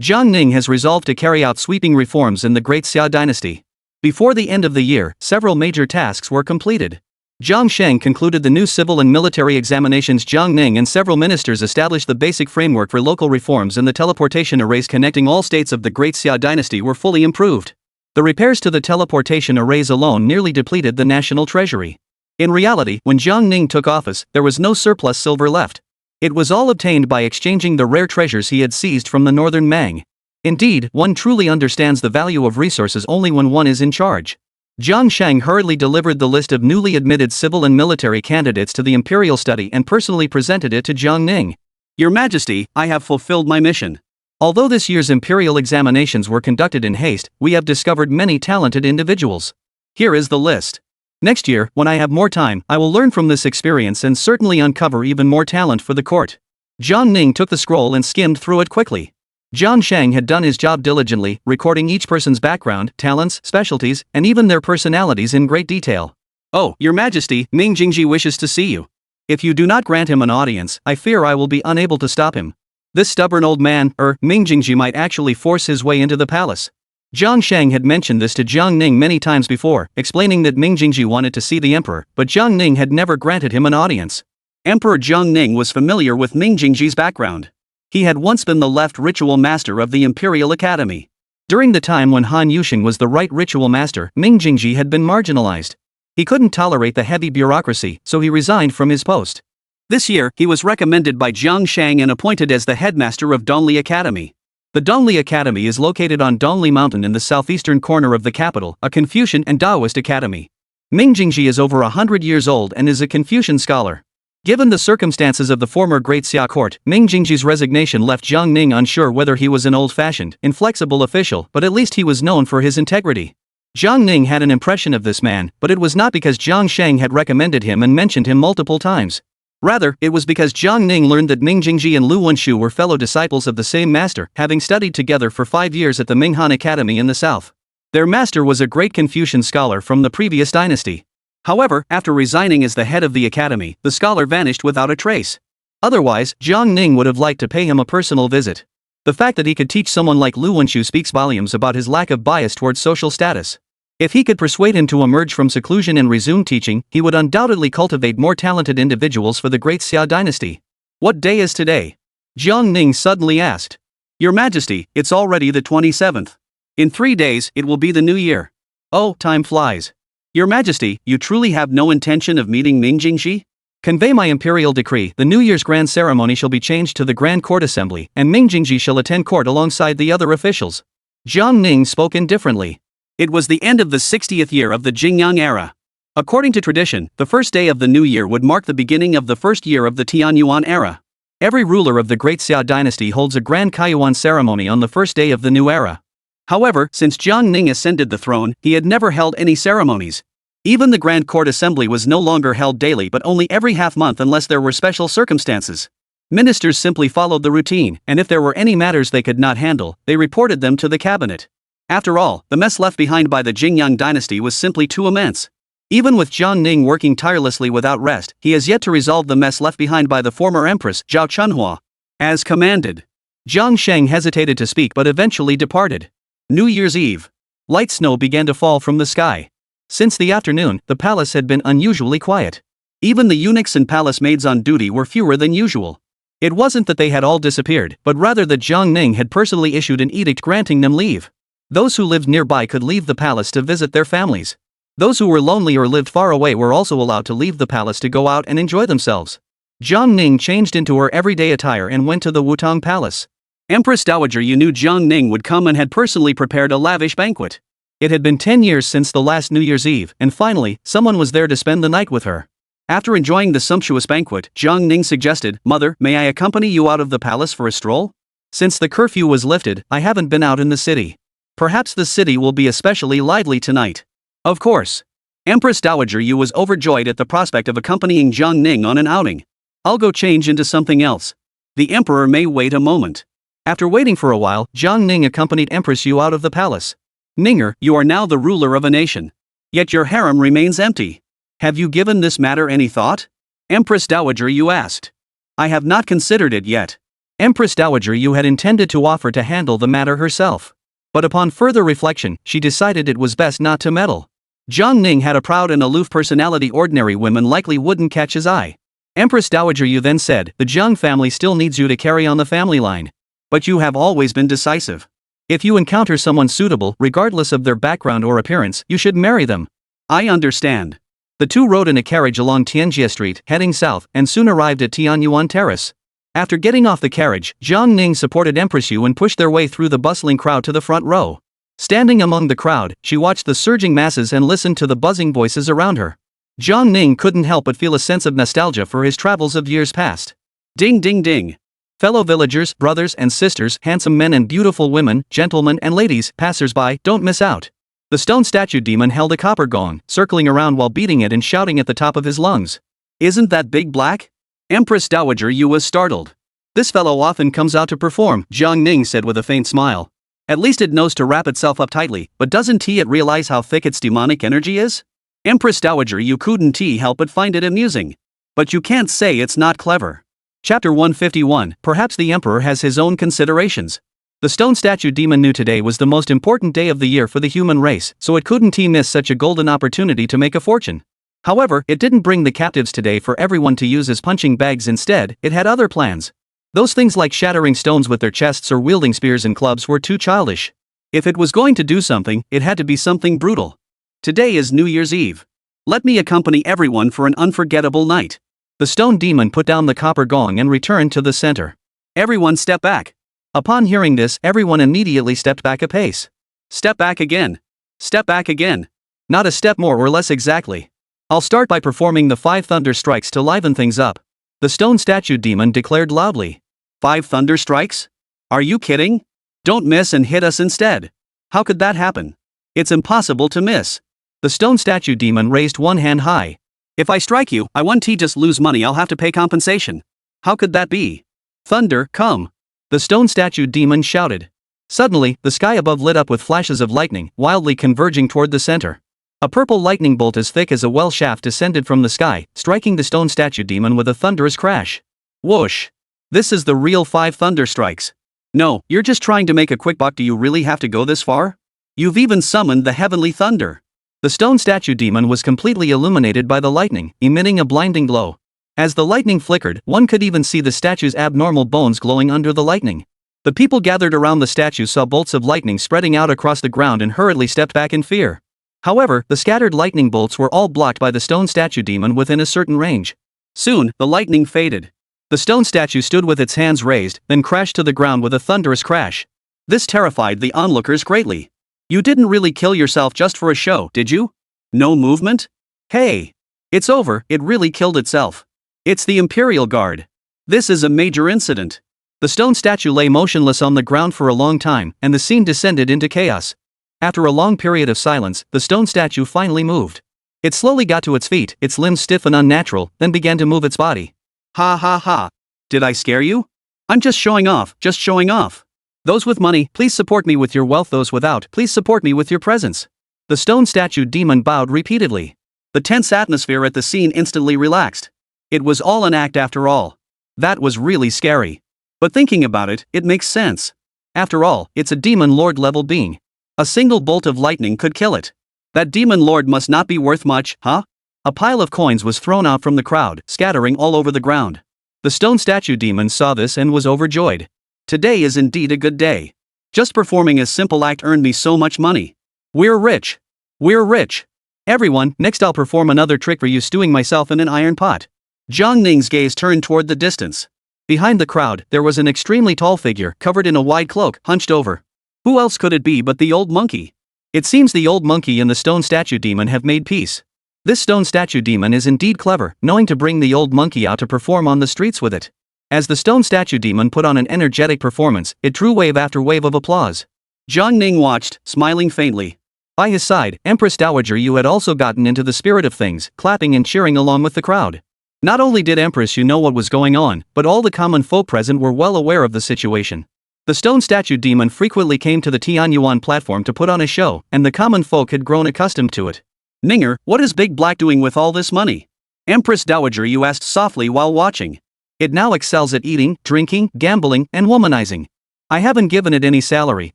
A: Jiangning has resolved to carry out sweeping reforms in the Great Xia dynasty. Before the end of the year, several major tasks were completed. Jiang Sheng concluded the new civil and military examinations. Jiang Ning and several ministers established the basic framework for local reforms, and the teleportation arrays connecting all states of the Great Xia dynasty were fully improved. The repairs to the teleportation arrays alone nearly depleted the national treasury. In reality, when Jiang Ning took office, there was no surplus silver left. It was all obtained by exchanging the rare treasures he had seized from the northern Mang. Indeed, one truly understands the value of resources only when one is in charge. Jiang Sheng hurriedly delivered the list of newly admitted civil and military candidates to the imperial study and personally presented it to Jiang Ning. Your Majesty, I have fulfilled my mission. Although this year's imperial examinations were conducted in haste, we have discovered many talented individuals. Here is the list. Next year, when I have more time, I will learn from this experience and certainly uncover even more talent for the court. Jiang Ning took the scroll and skimmed through it quickly. Jiang Sheng had done his job diligently, recording each person's background, talents, specialties, and even their personalities in great detail. Oh, Your Majesty, Ming Jingji wishes to see you. If you do not grant him an audience, I fear I will be unable to stop him. This stubborn old man, Ming Jingji, might actually force his way into the palace. Jiang Sheng had mentioned this to Jiang Ning many times before, explaining that Ming Jingji wanted to see the emperor, but Jiang Ning had never granted him an audience. Emperor Jiang Ning was familiar with Ming Jingji's background. He had once been the left ritual master of the Imperial Academy. During the time when Han Yusheng was the right ritual master, Ming Jingji had been marginalized. He couldn't tolerate the heavy bureaucracy, so he resigned from his post. This year, he was recommended by Jiang Sheng and appointed as the headmaster of Dongli Academy. The Dongli Academy is located on Dongli Mountain in the southeastern corner of the capital, a Confucian and Taoist academy. Ming Jingji is over 100 years old and is a Confucian scholar. Given the circumstances of the former Great Xia court, Ming Jingji's resignation left Jiang Ning unsure whether he was an old-fashioned, inflexible official, but at least he was known for his integrity. Jiang Ning had an impression of this man, but it was not because Jiang Sheng had recommended him and mentioned him multiple times. Rather, it was because Jiang Ning learned that Ming Jingji and Lu Wenshu were fellow disciples of the same master, having studied together for 5 years at the Minghan Academy in the south. Their master was a great Confucian scholar from the previous dynasty. However, after resigning as the head of the academy, the scholar vanished without a trace. Otherwise, Jiang Ning would have liked to pay him a personal visit. The fact that he could teach someone like Lu Wenshu speaks volumes about his lack of bias towards social status. If he could persuade him to emerge from seclusion and resume teaching, he would undoubtedly cultivate more talented individuals for the Great Xia dynasty. What day is today? Jiang Ning suddenly asked. Your Majesty, it's already the 27th. In 3 days, it will be the new year. Oh, time flies. Your Majesty, you truly have no intention of meeting Ming Jingji? Convey my imperial decree. The New Year's grand ceremony shall be changed to the Grand Court Assembly, and Ming Jingji shall attend court alongside the other officials. Jiang Ning spoke indifferently. It was the end of the 60th year of the Jingyang era. According to tradition, the first day of the new year would mark the beginning of the first year of the Tianyuan era. Every ruler of the Great Xia dynasty holds a grand Kaiyuan ceremony on the first day of the new era. However, since Jiang Ning ascended the throne, he had never held any ceremonies. Even the Grand Court Assembly was no longer held daily but only every half-month unless there were special circumstances. Ministers simply followed the routine, and if there were any matters they could not handle, they reported them to the cabinet. After all, the mess left behind by the Jingyang dynasty was simply too immense. Even with Jiang Ning working tirelessly without rest, he has yet to resolve the mess left behind by the former empress, Zhao Chunhua. As commanded. Jiang Sheng hesitated to speak but eventually departed. New Year's Eve. Light snow began to fall from the sky. Since the afternoon, the palace had been unusually quiet. Even the eunuchs and palace maids on duty were fewer than usual. It wasn't that they had all disappeared, but rather that Jiang Ning had personally issued an edict granting them leave. Those who lived nearby could leave the palace to visit their families. Those who were lonely or lived far away were also allowed to leave the palace to go out and enjoy themselves. Jiang Ning changed into her everyday attire and went to the Wutong Palace. Empress Dowager Yu knew Jiang Ning would come and had personally prepared a lavish banquet. It had been 10 years since the last New Year's Eve, and finally, someone was there to spend the night with her. After enjoying the sumptuous banquet, Jiang Ning suggested, "Mother, may I accompany you out of the palace for a stroll? Since the curfew was lifted, I haven't been out in the city. Perhaps the city will be especially lively tonight." Of course. Empress Dowager Yu was overjoyed at the prospect of accompanying Jiang Ning on an outing. "I'll go change into something else. The emperor may wait a moment." After waiting for a while, Jiang Ning accompanied Empress Yu out of the palace. "Ninger, you are now the ruler of a nation. Yet your harem remains empty. Have you given this matter any thought?" Empress Dowager Yu asked. "I have not considered it yet." Empress Dowager Yu had intended to offer to handle the matter herself. But upon further reflection, she decided it was best not to meddle. Jiang Ning had a proud and aloof personality ordinary women likely wouldn't catch his eye. Empress Dowager Yu then said, "The Jiang family still needs you to carry on the family line. But you have always been decisive. If you encounter someone suitable, regardless of their background or appearance, you should marry them." "I understand." The two rode in a carriage along Tianjie Street, heading south, and soon arrived at Tianyuan Terrace. After getting off the carriage, Jiang Ning supported Empress Yu and pushed their way through the bustling crowd to the front row. Standing among the crowd, she watched the surging masses and listened to the buzzing voices around her. Jiang Ning couldn't help but feel a sense of nostalgia for his travels of years past. Ding ding ding. Fellow villagers, brothers and sisters, handsome men and beautiful women, gentlemen and ladies, passers-by, don't miss out. The stone statue demon held a copper gong, circling around while beating it and shouting at the top of his lungs. "Isn't that Big Black?" Empress Dowager Yu was startled. "This fellow often comes out to perform," Jiang Ning said with a faint smile. "At least it knows to wrap itself up tightly, but doesn't it realize how thick its demonic energy is?" Empress Dowager Yu couldn't help but find it amusing. "But you can't say it's not clever." Chapter 151, Perhaps the Emperor has his own considerations. The stone statue demon knew today was the most important day of the year for the human race, so it couldn't miss such a golden opportunity to make a fortune. However, it didn't bring the captives today for everyone to use as punching bags. Instead, it had other plans. Those things like shattering stones with their chests or wielding spears and clubs were too childish. If it was going to do something, it had to be something brutal. Today is New Year's Eve. Let me accompany everyone for an unforgettable night. The stone demon put down the copper gong and returned to the center. Everyone step back. Upon hearing this, everyone immediately stepped back a pace. Step back again. Step back again. Not a step more or less exactly. I'll start by performing the 5 thunder strikes to liven things up. The stone statue demon declared loudly. 5 thunder strikes? Are you kidding? Don't miss and hit us instead. How could that happen? It's impossible to miss. The stone statue demon raised one hand high. If I strike you, I won't just lose money, I'll have to pay compensation. How could that be? Thunder, come. The stone statue demon shouted. Suddenly, the sky above lit up with flashes of lightning, wildly converging toward the center. A purple lightning bolt as thick as a well shaft descended from the sky, striking the stone statue demon with a thunderous crash. Whoosh! This is the real 5 thunder strikes. No, you're just trying to make a quick buck. Do you really have to go this far? You've even summoned the heavenly thunder. The stone statue demon was completely illuminated by the lightning, emitting a blinding glow. As the lightning flickered, one could even see the statue's abnormal bones glowing under the lightning. The people gathered around the statue saw bolts of lightning spreading out across the ground and hurriedly stepped back in fear. However, the scattered lightning bolts were all blocked by the stone statue demon within a certain range. Soon, the lightning faded. The stone statue stood with its hands raised, then crashed to the ground with a thunderous crash. This terrified the onlookers greatly. You didn't really kill yourself just for a show, did you? No movement? Hey! It's over, it really killed itself. It's the Imperial Guard. This is a major incident. The stone statue lay motionless on the ground for a long time, and the scene descended into chaos. After a long period of silence, the stone statue finally moved. It slowly got to its feet, its limbs stiff and unnatural, then began to move its body. Ha ha ha. Did I scare you? I'm just showing off, just showing off. Those with money, please support me with your wealth. Those without, please support me with your presence. The stone statue demon bowed repeatedly. The tense atmosphere at the scene instantly relaxed. It was all an act after all. That was really scary. But thinking about it, it makes sense. After all, it's a demon lord level being. A single bolt of lightning could kill it. That demon lord must not be worth much, huh? A pile of coins was thrown out from the crowd, scattering all over the ground. The stone statue demon saw this and was overjoyed. Today is indeed a good day. Just performing a simple act earned me so much money. We're rich. We're rich. Everyone, next I'll perform another trick for you, stewing myself in an iron pot. Jiang Ning's gaze turned toward the distance. Behind the crowd, there was an extremely tall figure, covered in a wide cloak, hunched over. Who else could it be but the old monkey? It seems the old monkey and the stone statue demon have made peace. This stone statue demon is indeed clever, knowing to bring the old monkey out to perform on the streets with it. As the stone statue demon put on an energetic performance, it drew wave after wave of applause. Jiang Ning watched, smiling faintly. By his side, Empress Dowager Yu had also gotten into the spirit of things, clapping and cheering along with the crowd. Not only did Empress Yu know what was going on, but all the common folk present were well aware of the situation. The stone statue demon frequently came to the Tianyuan platform to put on a show, and the common folk had grown accustomed to it. Ninger, what is Big Black doing with all this money? Empress Dowager Yu asked softly while watching. It now excels at eating, drinking, gambling, and womanizing. I haven't given it any salary,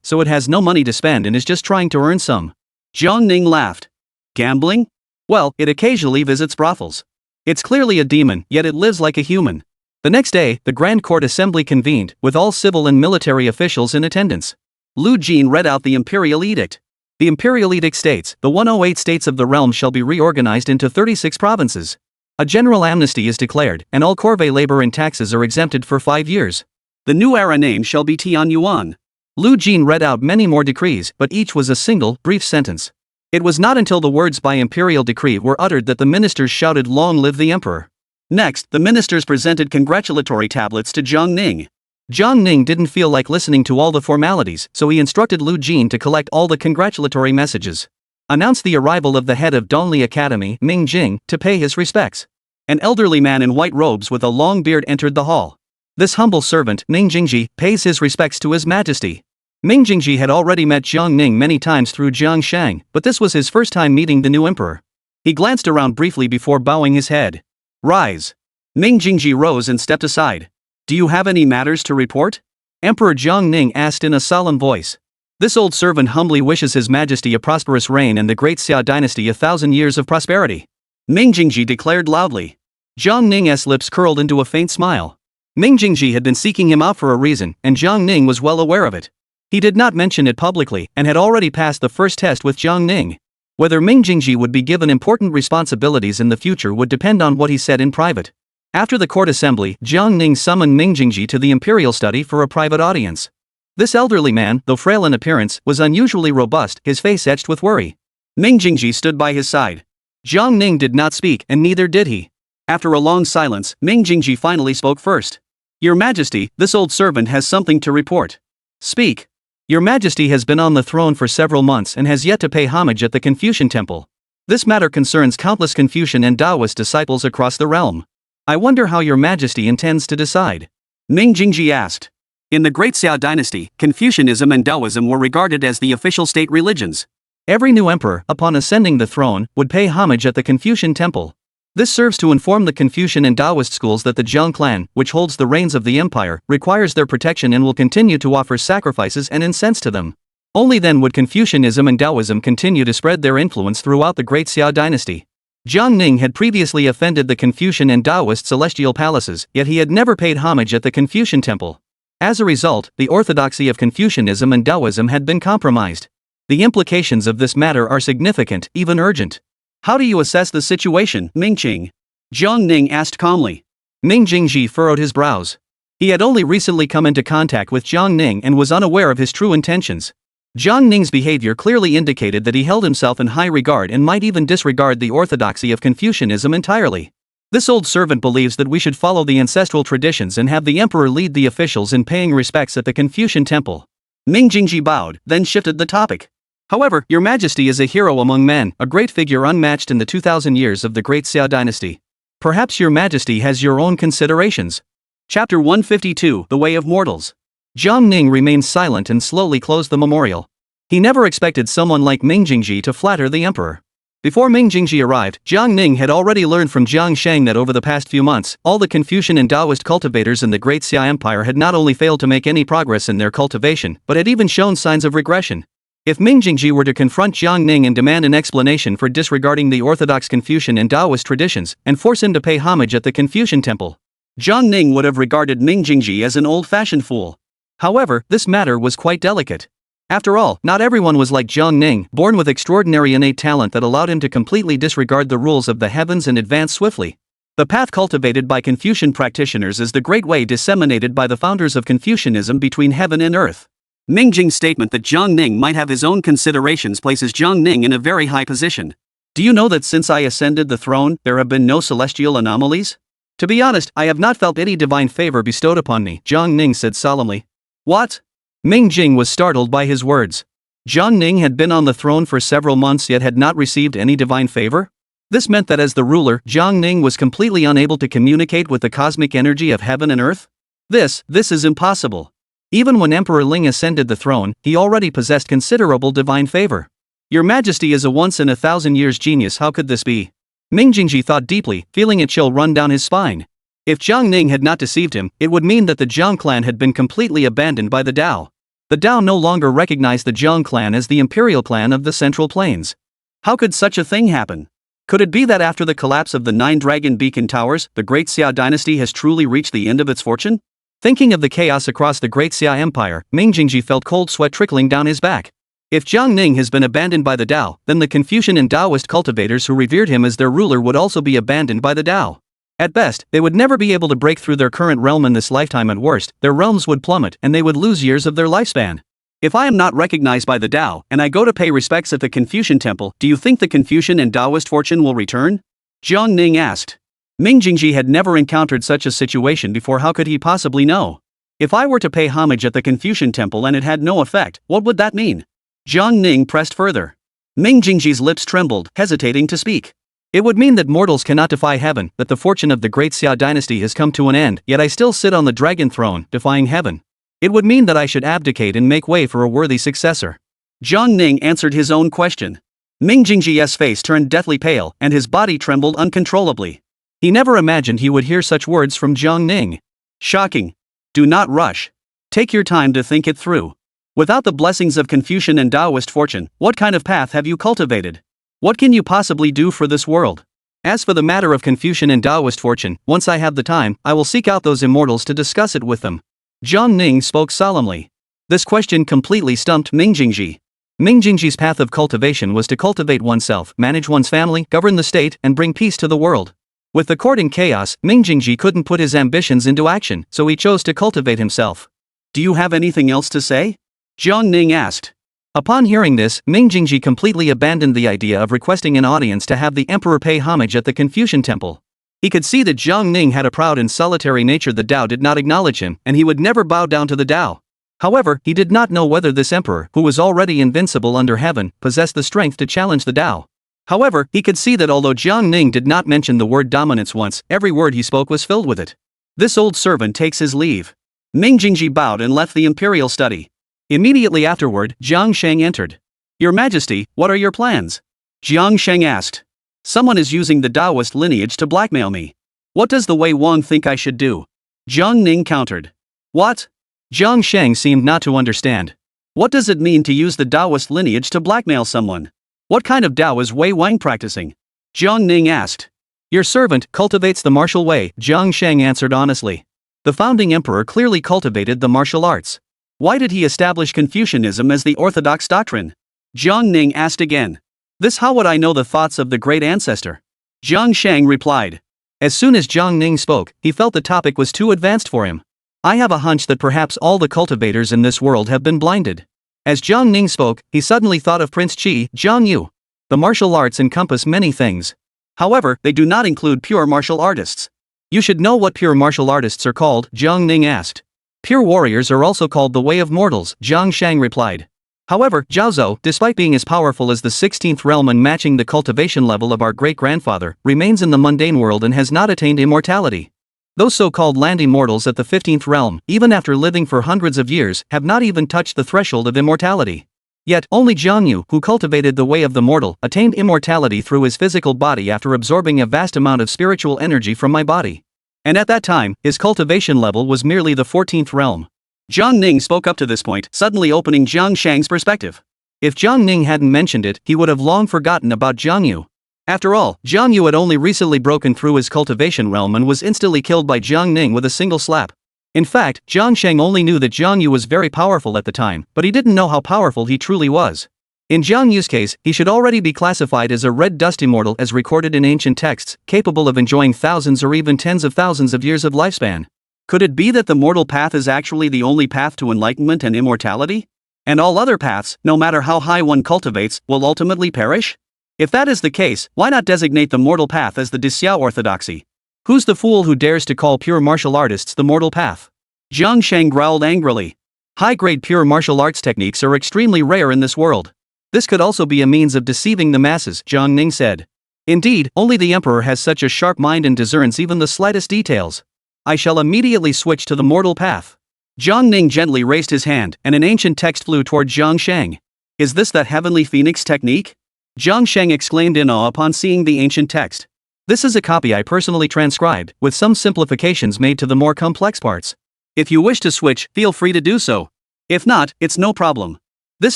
A: so it has no money to spend and is just trying to earn some. Jiang Ning laughed. Gambling? Well, it occasionally visits brothels. It's clearly a demon, yet it lives like a human. The next day, the Grand Court Assembly convened, with all civil and military officials in attendance. Lu Jin read out the Imperial Edict. The Imperial Edict states, the 108 states of the realm shall be reorganized into 36 provinces. A general amnesty is declared, and all corvée labor and taxes are exempted for 5 years. The new era name shall be Tianyuan. Lu Jin read out many more decrees, but each was a single, brief sentence. It was not until the words by imperial decree were uttered that the ministers shouted, "Long live the emperor." Next, the ministers presented congratulatory tablets to Jiang Ning. Jiang Ning didn't feel like listening to all the formalities, so he instructed Lu Jin to collect all the congratulatory messages. Announced the arrival of the head of Donli Academy, Ming Jing, to pay his respects. An elderly man in white robes with a long beard entered the hall. This humble servant, Ming Jingji, pays his respects to His Majesty. Ming Jingji had already met Jiang Ning many times through Jiang Shang, but this was his first time meeting the new emperor. He glanced around briefly before bowing his head. Rise. Ming Jingji rose and stepped aside. Do you have any matters to report? Emperor Jiang Ning asked in a solemn voice. This old servant humbly wishes His Majesty a prosperous reign and the great Xia dynasty 1,000 years of prosperity. Ming Jingji declared loudly. Jiang Ning's lips curled into a faint smile. Ming Jingji had been seeking him out for a reason, and Jiang Ning was well aware of it. He did not mention it publicly, and had already passed the first test with Jiang Ning. Whether Ming Jingji would be given important responsibilities in the future would depend on what he said in private. After the court assembly, Jiang Ning summoned Ming Jingji to the imperial study for a private audience. This elderly man, though frail in appearance, was unusually robust, his face etched with worry. Ming Jingji stood by his side. Jiang Ning did not speak, and neither did he. After a long silence, Ming Jingji finally spoke first. Your Majesty, this old servant has something to report. Speak. Your Majesty has been on the throne for several months and has yet to pay homage at the Confucian temple. This matter concerns countless Confucian and Taoist disciples across the realm. I wonder how Your Majesty intends to decide. Ming Jingji asked. In the Great Xia dynasty, Confucianism and Taoism were regarded as the official state religions. Every new emperor, upon ascending the throne, would pay homage at the Confucian temple. This serves to inform the Confucian and Taoist schools that the Jiang clan, which holds the reins of the empire, requires their protection and will continue to offer sacrifices and incense to them. Only then would Confucianism and Taoism continue to spread their influence throughout the Great Xia dynasty. Jiang Ning had previously offended the Confucian and Taoist celestial palaces, yet he had never paid homage at the Confucian temple. As a result, the orthodoxy of Confucianism and Taoism had been compromised. The implications of this matter are significant, even urgent. How do you assess the situation, Ming Qing? Jiang Ning asked calmly. Ming Jingji furrowed his brows. He had only recently come into contact with Jiang Ning and was unaware of his true intentions. Jiang Ning's behavior clearly indicated that he held himself in high regard and might even disregard the orthodoxy of Confucianism entirely. This old servant believes that we should follow the ancestral traditions and have the emperor lead the officials in paying respects at the Confucian temple. Ming Jingji bowed, then shifted the topic. However, your majesty is a hero among men, a great figure unmatched in the 2000 years of the great Xia dynasty. Perhaps your majesty has your own considerations. Chapter 152, The Way of Mortals. Jiang Ning remained silent and slowly closed the memorial. He never expected someone like Ming Jingji to flatter the emperor. Before Ming Jingji arrived, Jiang Ning had already learned from Jiang Shang that over the past few months, all the Confucian and Taoist cultivators in the Great Xia Empire had not only failed to make any progress in their cultivation, but had even shown signs of regression. If Ming Jingji were to confront Jiang Ning and demand an explanation for disregarding the orthodox Confucian and Taoist traditions, and force him to pay homage at the Confucian temple, Jiang Ning would have regarded Ming Jingji as an old-fashioned fool. However, this matter was quite delicate. After all, not everyone was like Jiang Ning, born with extraordinary innate talent that allowed him to completely disregard the rules of the heavens and advance swiftly. The path cultivated by Confucian practitioners is the great way disseminated by the founders of Confucianism between heaven and earth. Ming Jing's statement that Jiang Ning might have his own considerations places Jiang Ning in a very high position. Do you know that since I ascended the throne, there have been no celestial anomalies? To be honest, I have not felt any divine favor bestowed upon me, Jiang Ning said solemnly. What? Ming Jing was startled by his words. Jiang Ning had been on the throne for several months yet had not received any divine favor? This meant that as the ruler, Jiang Ning was completely unable to communicate with the cosmic energy of heaven and earth? This is impossible. Even when Emperor Ling ascended the throne, he already possessed considerable divine favor. Your Majesty is a once-in-a-thousand-years genius, how could this be? Ming Jingji thought deeply, feeling a chill run down his spine. If Jiang Ning had not deceived him, it would mean that the Jiang clan had been completely abandoned by the Tao. The Tao no longer recognized the Jiang clan as the imperial clan of the Central Plains. How could such a thing happen? Could it be that after the collapse of the 9 Dragon Beacon Towers, the Great Xia dynasty has truly reached the end of its fortune? Thinking of the chaos across the Great Xia Empire, Ming Jingji felt cold sweat trickling down his back. If Jiang Ning has been abandoned by the Tao, then the Confucian and Taoist cultivators who revered him as their ruler would also be abandoned by the Tao. At best, they would never be able to break through their current realm in this lifetime. At worst, their realms would plummet and they would lose years of their lifespan. If I am not recognized by the Tao, and I go to pay respects at the Confucian temple, do you think the Confucian and Taoist fortune will return? Jiang Ning asked. Ming Jingji had never encountered such a situation before. How could he possibly know? If I were to pay homage at the Confucian temple and it had no effect, what would that mean? Jiang Ning pressed further. Ming Jingji's lips trembled, hesitating to speak. It would mean that mortals cannot defy heaven, that the fortune of the Great Xia dynasty has come to an end, yet I still sit on the dragon throne, defying heaven. It would mean that I should abdicate and make way for a worthy successor. Jiang Ning answered his own question. Ming Jingji's face turned deathly pale, and his body trembled uncontrollably. He never imagined he would hear such words from Jiang Ning. Shocking. Do not rush. Take your time to think it through. Without the blessings of Confucian and Taoist fortune, what kind of path have you cultivated? What can you possibly do for this world? As for the matter of Confucian and Taoist fortune, once I have the time, I will seek out those immortals to discuss it with them. Jiang Ning spoke solemnly. This question completely stumped Ming Jingji. Ming Jingji's path of cultivation was to cultivate oneself, manage one's family, govern the state, and bring peace to the world. With the court in chaos, Ming Jingji couldn't put his ambitions into action, so he chose to cultivate himself. Do you have anything else to say? Jiang Ning asked. Upon hearing this, Ming Jingji completely abandoned the idea of requesting an audience to have the emperor pay homage at the Confucian temple. He could see that Jiang Ning had a proud and solitary nature. The Tao did not acknowledge him, and he would never bow down to the Tao. However, he did not know whether this emperor, who was already invincible under heaven, possessed the strength to challenge the Tao. However, he could see that although Jiang Ning did not mention the word dominance once, every word he spoke was filled with it. This old servant takes his leave. Ming Jingji bowed and left the imperial study. Immediately afterward, Jiang Sheng entered. Your Majesty, what are your plans? Jiang Sheng asked. Someone is using the Taoist lineage to blackmail me. What does the Wei Wang think I should do? Jiang Ning countered. What? Jiang Sheng seemed not to understand. What does it mean to use the Taoist lineage to blackmail someone? What kind of Tao is Wei Wang practicing? Jiang Ning asked. Your servant cultivates the martial way, Jiang Sheng answered honestly. The founding emperor clearly cultivated the martial arts. Why did he establish Confucianism as the orthodox doctrine? Jiang Ning asked again. This how would I know the thoughts of the great ancestor? Jiang Sheng replied. As soon as Jiang Ning spoke, he felt the topic was too advanced for him. I have a hunch that perhaps all the cultivators in this world have been blinded. As Jiang Ning spoke, he suddenly thought of Prince Qi, Jiang Yu. The martial arts encompass many things. However, they do not include pure martial artists. You should know what pure martial artists are called, Jiang Ning asked. Pure warriors are also called the Way of Mortals, Jiang Shang replied. However, Zhao Zhou, despite being as powerful as the 16th realm and matching the cultivation level of our great-grandfather, remains in the mundane world and has not attained immortality. Those so-called land immortals at the 15th realm, even after living for hundreds of years, have not even touched the threshold of immortality. Yet, only Jiang Yu, who cultivated the way of the mortal, attained immortality through his physical body after absorbing a vast amount of spiritual energy from my body. And at that time, his cultivation level was merely the 14th realm. Jiang Ning spoke up to this point, suddenly opening Jiang Shang's perspective. If Jiang Ning hadn't mentioned it, he would have long forgotten about Jiang Yu. After all, Jiang Yu had only recently broken through his cultivation realm and was instantly killed by Jiang Ning with a single slap. In fact, Jiang Shang only knew that Jiang Yu was very powerful at the time, but he didn't know how powerful he truly was. In Jiang Yu's case, he should already be classified as a red dust immortal as recorded in ancient texts, capable of enjoying thousands or even tens of thousands of years of lifespan. Could it be that the mortal path is actually the only path to enlightenment and immortality? And all other paths, no matter how high one cultivates, will ultimately perish? If that is the case, why not designate the mortal path as the Dixiao orthodoxy? Who's the fool who dares to call pure martial artists the mortal path? Jiang Shang growled angrily. High-grade pure martial arts techniques are extremely rare in this world. This could also be a means of deceiving the masses, Jiang Ning said. Indeed, only the emperor has such a sharp mind and discerns even the slightest details. I shall immediately switch to the mortal path. Jiang Ning gently raised his hand, and an ancient text flew toward Jiang Shang. Is this that heavenly phoenix technique? Jiang Shang exclaimed in awe upon seeing the ancient text. This is a copy I personally transcribed, with some simplifications made to the more complex parts. If you wish to switch, feel free to do so. If not, it's no problem. This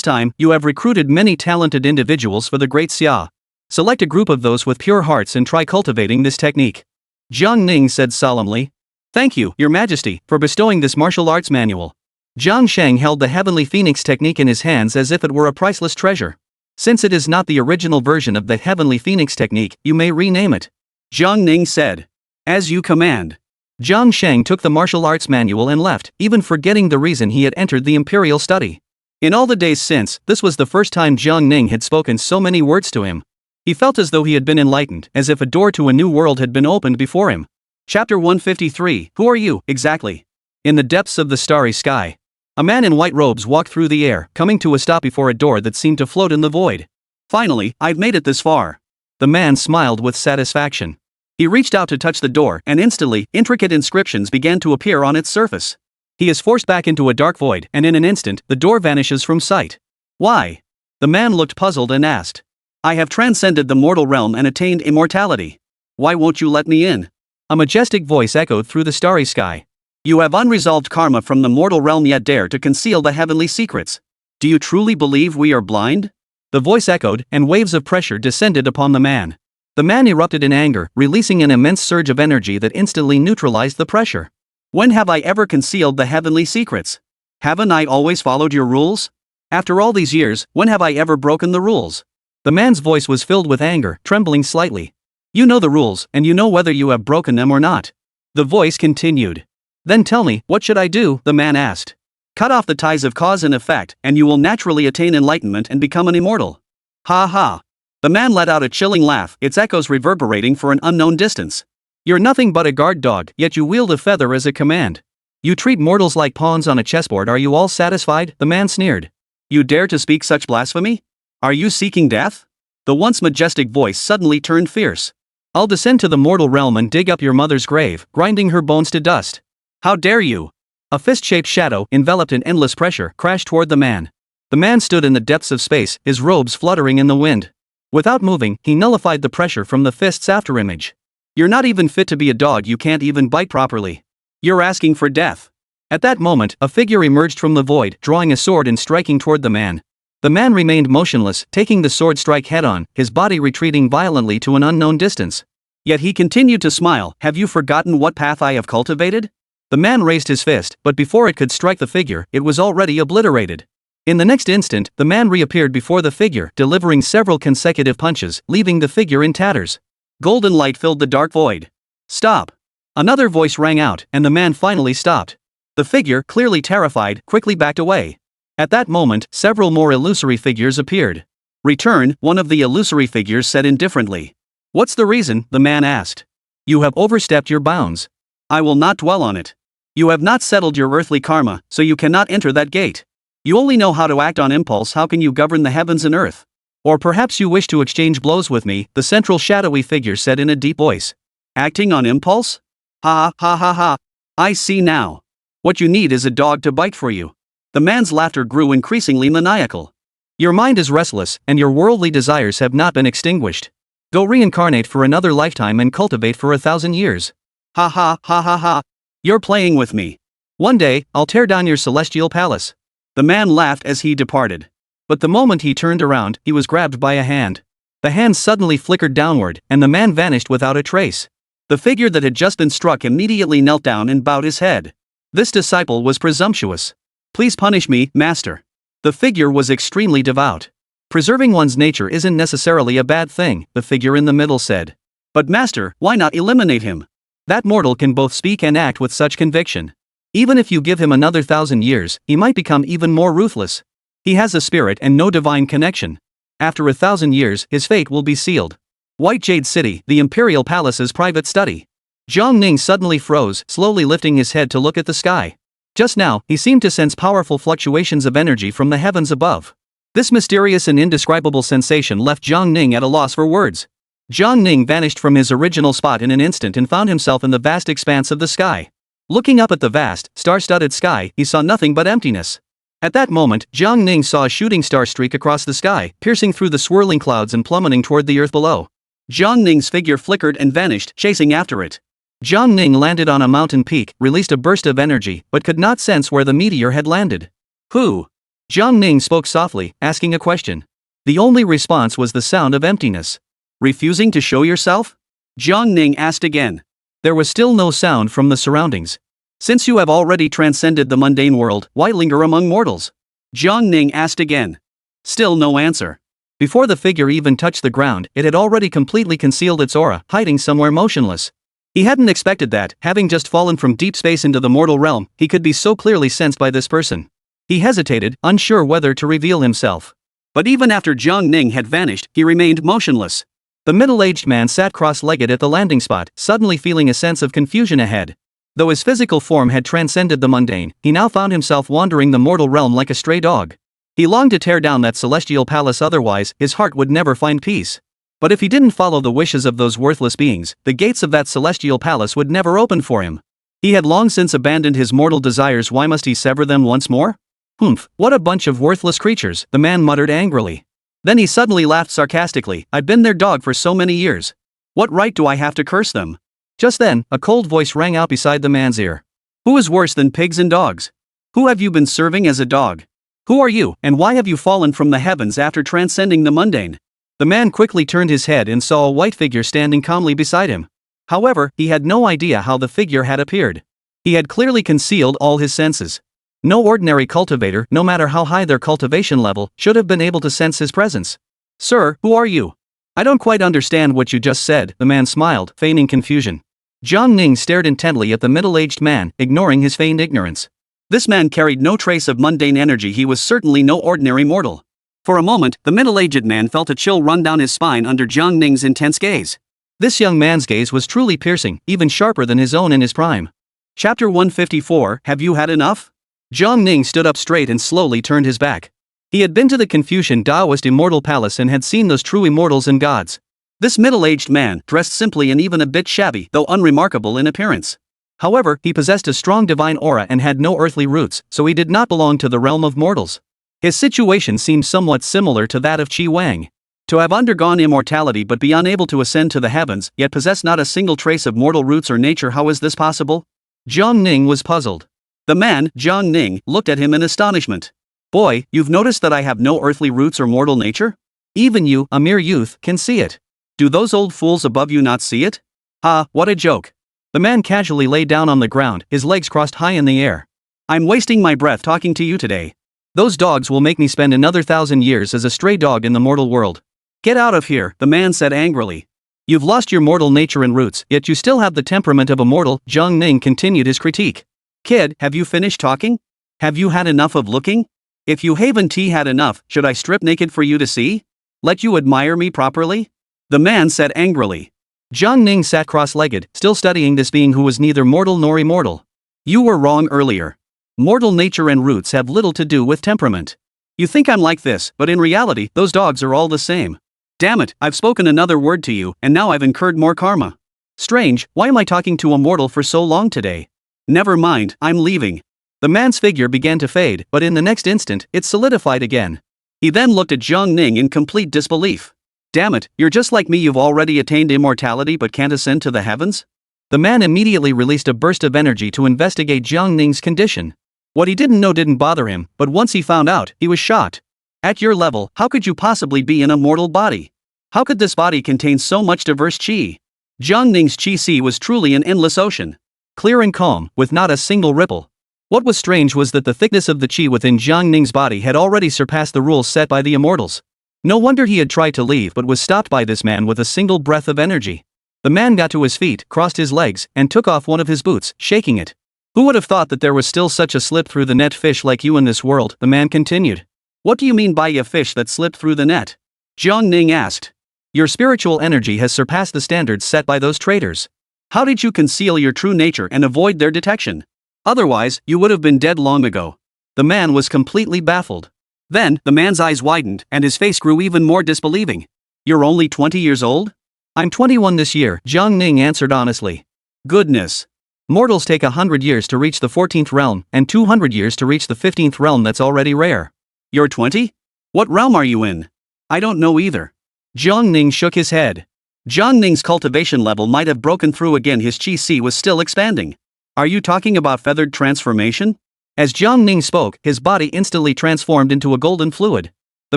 A: time, you have recruited many talented individuals for the Great Xia. Select a group of those with pure hearts and try cultivating this technique. Jiang Ning said solemnly. Thank you, Your Majesty, for bestowing this martial arts manual. Jiang Shang held the Heavenly Phoenix technique in his hands as if it were a priceless treasure. Since it is not the original version of the Heavenly Phoenix technique, you may rename it. Jiang Ning said. As you command. Jiang Shang took the martial arts manual and left, even forgetting the reason he had entered the imperial study. In all the days since, this was the first time Jiang Ning had spoken so many words to him. He felt as though he had been enlightened, as if a door to a new world had been opened before him. Chapter 153, Who are you, exactly? In the depths of the starry sky. A man in white robes walked through the air, coming to a stop before a door that seemed to float in the void. Finally, I've made it this far. The man smiled with satisfaction. He reached out to touch the door, and instantly, intricate inscriptions began to appear on its surface. He is forced back into a dark void, and in an instant, the door vanishes from sight. Why? The man looked puzzled and asked. I have transcended the mortal realm and attained immortality. Why won't you let me in? A majestic voice echoed through the starry sky. You have unresolved karma from the mortal realm yet dare to conceal the heavenly secrets. Do you truly believe we are blind? The voice echoed, and waves of pressure descended upon the man. The man erupted in anger, releasing an immense surge of energy that instantly neutralized the pressure. When have I ever concealed the heavenly secrets? Haven't I always followed your rules? After all these years, when have I ever broken the rules? The man's voice was filled with anger, trembling slightly. You know the rules, and you know whether you have broken them or not. The voice continued. Then tell me, what should I do? The man asked. Cut off the ties of cause and effect, and you will naturally attain enlightenment and become an immortal. Ha ha. The man let out a chilling laugh, its echoes reverberating for an unknown distance. You're nothing but a guard dog, yet you wield a feather as a command. You treat mortals like pawns on a chessboard. Are you all satisfied? The man sneered. You dare to speak such blasphemy? Are you seeking death? The once majestic voice suddenly turned fierce. I'll descend to the mortal realm and dig up your mother's grave, grinding her bones to dust. How dare you? A fist-shaped shadow, enveloped in endless pressure, crashed toward the man. The man stood in the depths of space, his robes fluttering in the wind. Without moving, he nullified the pressure from the fist's afterimage. You're not even fit to be a dog. You can't even bite properly. You're asking for death. At that moment, a figure emerged from the void, drawing a sword and striking toward the man. The man remained motionless, taking the sword strike head-on, his body retreating violently to an unknown distance. Yet he continued to smile. Have you forgotten what path I have cultivated? The man raised his fist, but before it could strike the figure, it was already obliterated. In the next instant, the man reappeared before the figure, delivering several consecutive punches, leaving the figure in tatters. Golden light filled the dark void. Stop! Another voice rang out, and the man finally stopped. The figure, clearly terrified, quickly backed away. At that moment, several more illusory figures appeared. Return, one of the illusory figures said indifferently. What's the reason? The man asked. You have overstepped your bounds. I will not dwell on it. You have not settled your earthly karma, so you cannot enter that gate. You only know how to act on impulse. How can you govern the heavens and earth? Or perhaps you wish to exchange blows with me, the central shadowy figure said in a deep voice. Acting on impulse? Ha ha ha ha. I see now. What you need is a dog to bite for you. The man's laughter grew increasingly maniacal. Your mind is restless, and your worldly desires have not been extinguished. Go reincarnate for another lifetime and cultivate for 1,000 years. Ha ha ha ha ha. You're playing with me. One day, I'll tear down your celestial palace. The man laughed as he departed. But the moment he turned around, he was grabbed by a hand. The hand suddenly flickered downward, and the man vanished without a trace. The figure that had just been struck immediately knelt down and bowed his head. This disciple was presumptuous. Please punish me, master. The figure was extremely devout. Preserving one's nature isn't necessarily a bad thing, the figure in the middle said. But master, why not eliminate him? That mortal can both speak and act with such conviction. Even if you give him another 1,000 years, he might become even more ruthless. He has a spirit and no divine connection. After 1,000 years, his fate will be sealed. White Jade City, the Imperial Palace's private study. Jiang Ning suddenly froze, slowly lifting his head to look at the sky. Just now, he seemed to sense powerful fluctuations of energy from the heavens above. This mysterious and indescribable sensation left Jiang Ning at a loss for words. Jiang Ning vanished from his original spot in an instant and found himself in the vast expanse of the sky. Looking up at the vast, star-studded sky, he saw nothing but emptiness. At that moment, Jiang Ning saw a shooting star streak across the sky, piercing through the swirling clouds and plummeting toward the earth below. Jiang Ning's figure flickered and vanished, chasing after it. Jiang Ning landed on a mountain peak, released a burst of energy, but could not sense where the meteor had landed. Who? Jiang Ning spoke softly, asking a question. The only response was the sound of emptiness. Refusing to show yourself? Jiang Ning asked again. There was still no sound from the surroundings. Since you have already transcended the mundane world, why linger among mortals? Jiang Ning asked again. Still no answer. Before the figure even touched the ground, it had already completely concealed its aura, hiding somewhere motionless. He hadn't expected that, having just fallen from deep space into the mortal realm, he could be so clearly sensed by this person. He hesitated, unsure whether to reveal himself. But even after Jiang Ning had vanished, he remained motionless. The middle-aged man sat cross-legged at the landing spot, suddenly feeling a sense of confusion ahead. Though his physical form had transcended the mundane, he now found himself wandering the mortal realm like a stray dog. He longed to tear down that celestial palace, otherwise, his heart would never find peace. But if he didn't follow the wishes of those worthless beings, the gates of that celestial palace would never open for him. He had long since abandoned his mortal desires. Why must he sever them once more? Humph, what a bunch of worthless creatures, the man muttered angrily. Then he suddenly laughed sarcastically. I've been their dog for so many years. What right do I have to curse them? Just then, a cold voice rang out beside the man's ear. Who is worse than pigs and dogs? Who have you been serving as a dog? Who are you, and why have you fallen from the heavens after transcending the mundane? The man quickly turned his head and saw a white figure standing calmly beside him. However, he had no idea how the figure had appeared. He had clearly concealed all his senses. No ordinary cultivator, no matter how high their cultivation level, should have been able to sense his presence. Sir, who are you? I don't quite understand what you just said, the man smiled, feigning confusion. Jiang Ning stared intently at the middle-aged man, ignoring his feigned ignorance. This man carried no trace of mundane energy. He was certainly no ordinary mortal. For a moment, the middle-aged man felt a chill run down his spine under Jiang Ning's intense gaze. This young man's gaze was truly piercing, even sharper than his own in his prime. Chapter 154, Have you had enough? Jiang Ning stood up straight and slowly turned his back. He had been to the Confucian Taoist immortal palace and had seen those true immortals and gods. This middle-aged man, dressed simply and even a bit shabby, though unremarkable in appearance. However, he possessed a strong divine aura and had no earthly roots, so he did not belong to the realm of mortals. His situation seemed somewhat similar to that of Qi Wang. To have undergone immortality but be unable to ascend to the heavens, yet possess not a single trace of mortal roots or nature. How is this possible? Jiang Ning was puzzled. The man, Jiang Ning, looked at him in astonishment. Boy, you've noticed that I have no earthly roots or mortal nature? Even you, a mere youth, can see it. Do those old fools above you not see it? Ha, what a joke. The man casually lay down on the ground, his legs crossed high in the air. I'm wasting my breath talking to you today. Those dogs will make me spend another 1,000 years as a stray dog in the mortal world. Get out of here, the man said angrily. You've lost your mortal nature and roots, yet you still have the temperament of a mortal. Jiang Ning continued his critique. Kid, have you finished talking? Have you had enough of looking? If you haven't had enough, should I strip naked for you to see? Let you admire me properly? The man said angrily. Jiang Ning sat cross-legged, still studying this being who was neither mortal nor immortal. You were wrong earlier. Mortal nature and roots have little to do with temperament. You think I'm like this, but in reality, those dogs are all the same. Damn it, I've spoken another word to you, and now I've incurred more karma. Strange, why am I talking to a mortal for so long today? Never mind, I'm leaving. The man's figure began to fade, but in the next instant, it solidified again. He then looked at Jiang Ning in complete disbelief. Damn it, you're just like me, you've already attained immortality but can't ascend to the heavens? The man immediately released a burst of energy to investigate Jiang Ning's condition. What he didn't know didn't bother him, but once he found out, he was shocked. At your level, how could you possibly be in a mortal body? How could this body contain so much diverse qi? Jiang Ning's qi was truly an endless ocean. Clear and calm, with not a single ripple. What was strange was that the thickness of the qi within Jiang Ning's body had already surpassed the rules set by the immortals. No wonder he had tried to leave but was stopped by this man with a single breath of energy. The man got to his feet, crossed his legs, and took off one of his boots, shaking it. Who would have thought that there was still such a slip through the net fish like you in this world? The man continued. What do you mean by a fish that slipped through the net? Jiang Ning asked. Your spiritual energy has surpassed the standards set by those traitors. How did you conceal your true nature and avoid their detection? Otherwise, you would have been dead long ago. The man was completely baffled. Then, the man's eyes widened, and his face grew even more disbelieving. You're only 20 years old? I'm 21 this year, Jiang Ning answered honestly. Goodness. Mortals take 100 years to reach the 14th realm, and 200 years to reach the 15th realm. That's already rare. You're 20? What realm are you in? I don't know either. Jiang Ning shook his head. Jiang Ning's cultivation level might have broken through again, his qi was still expanding. Are you talking about feathered transformation? As Jiang Ning spoke, his body instantly transformed into a golden fluid. The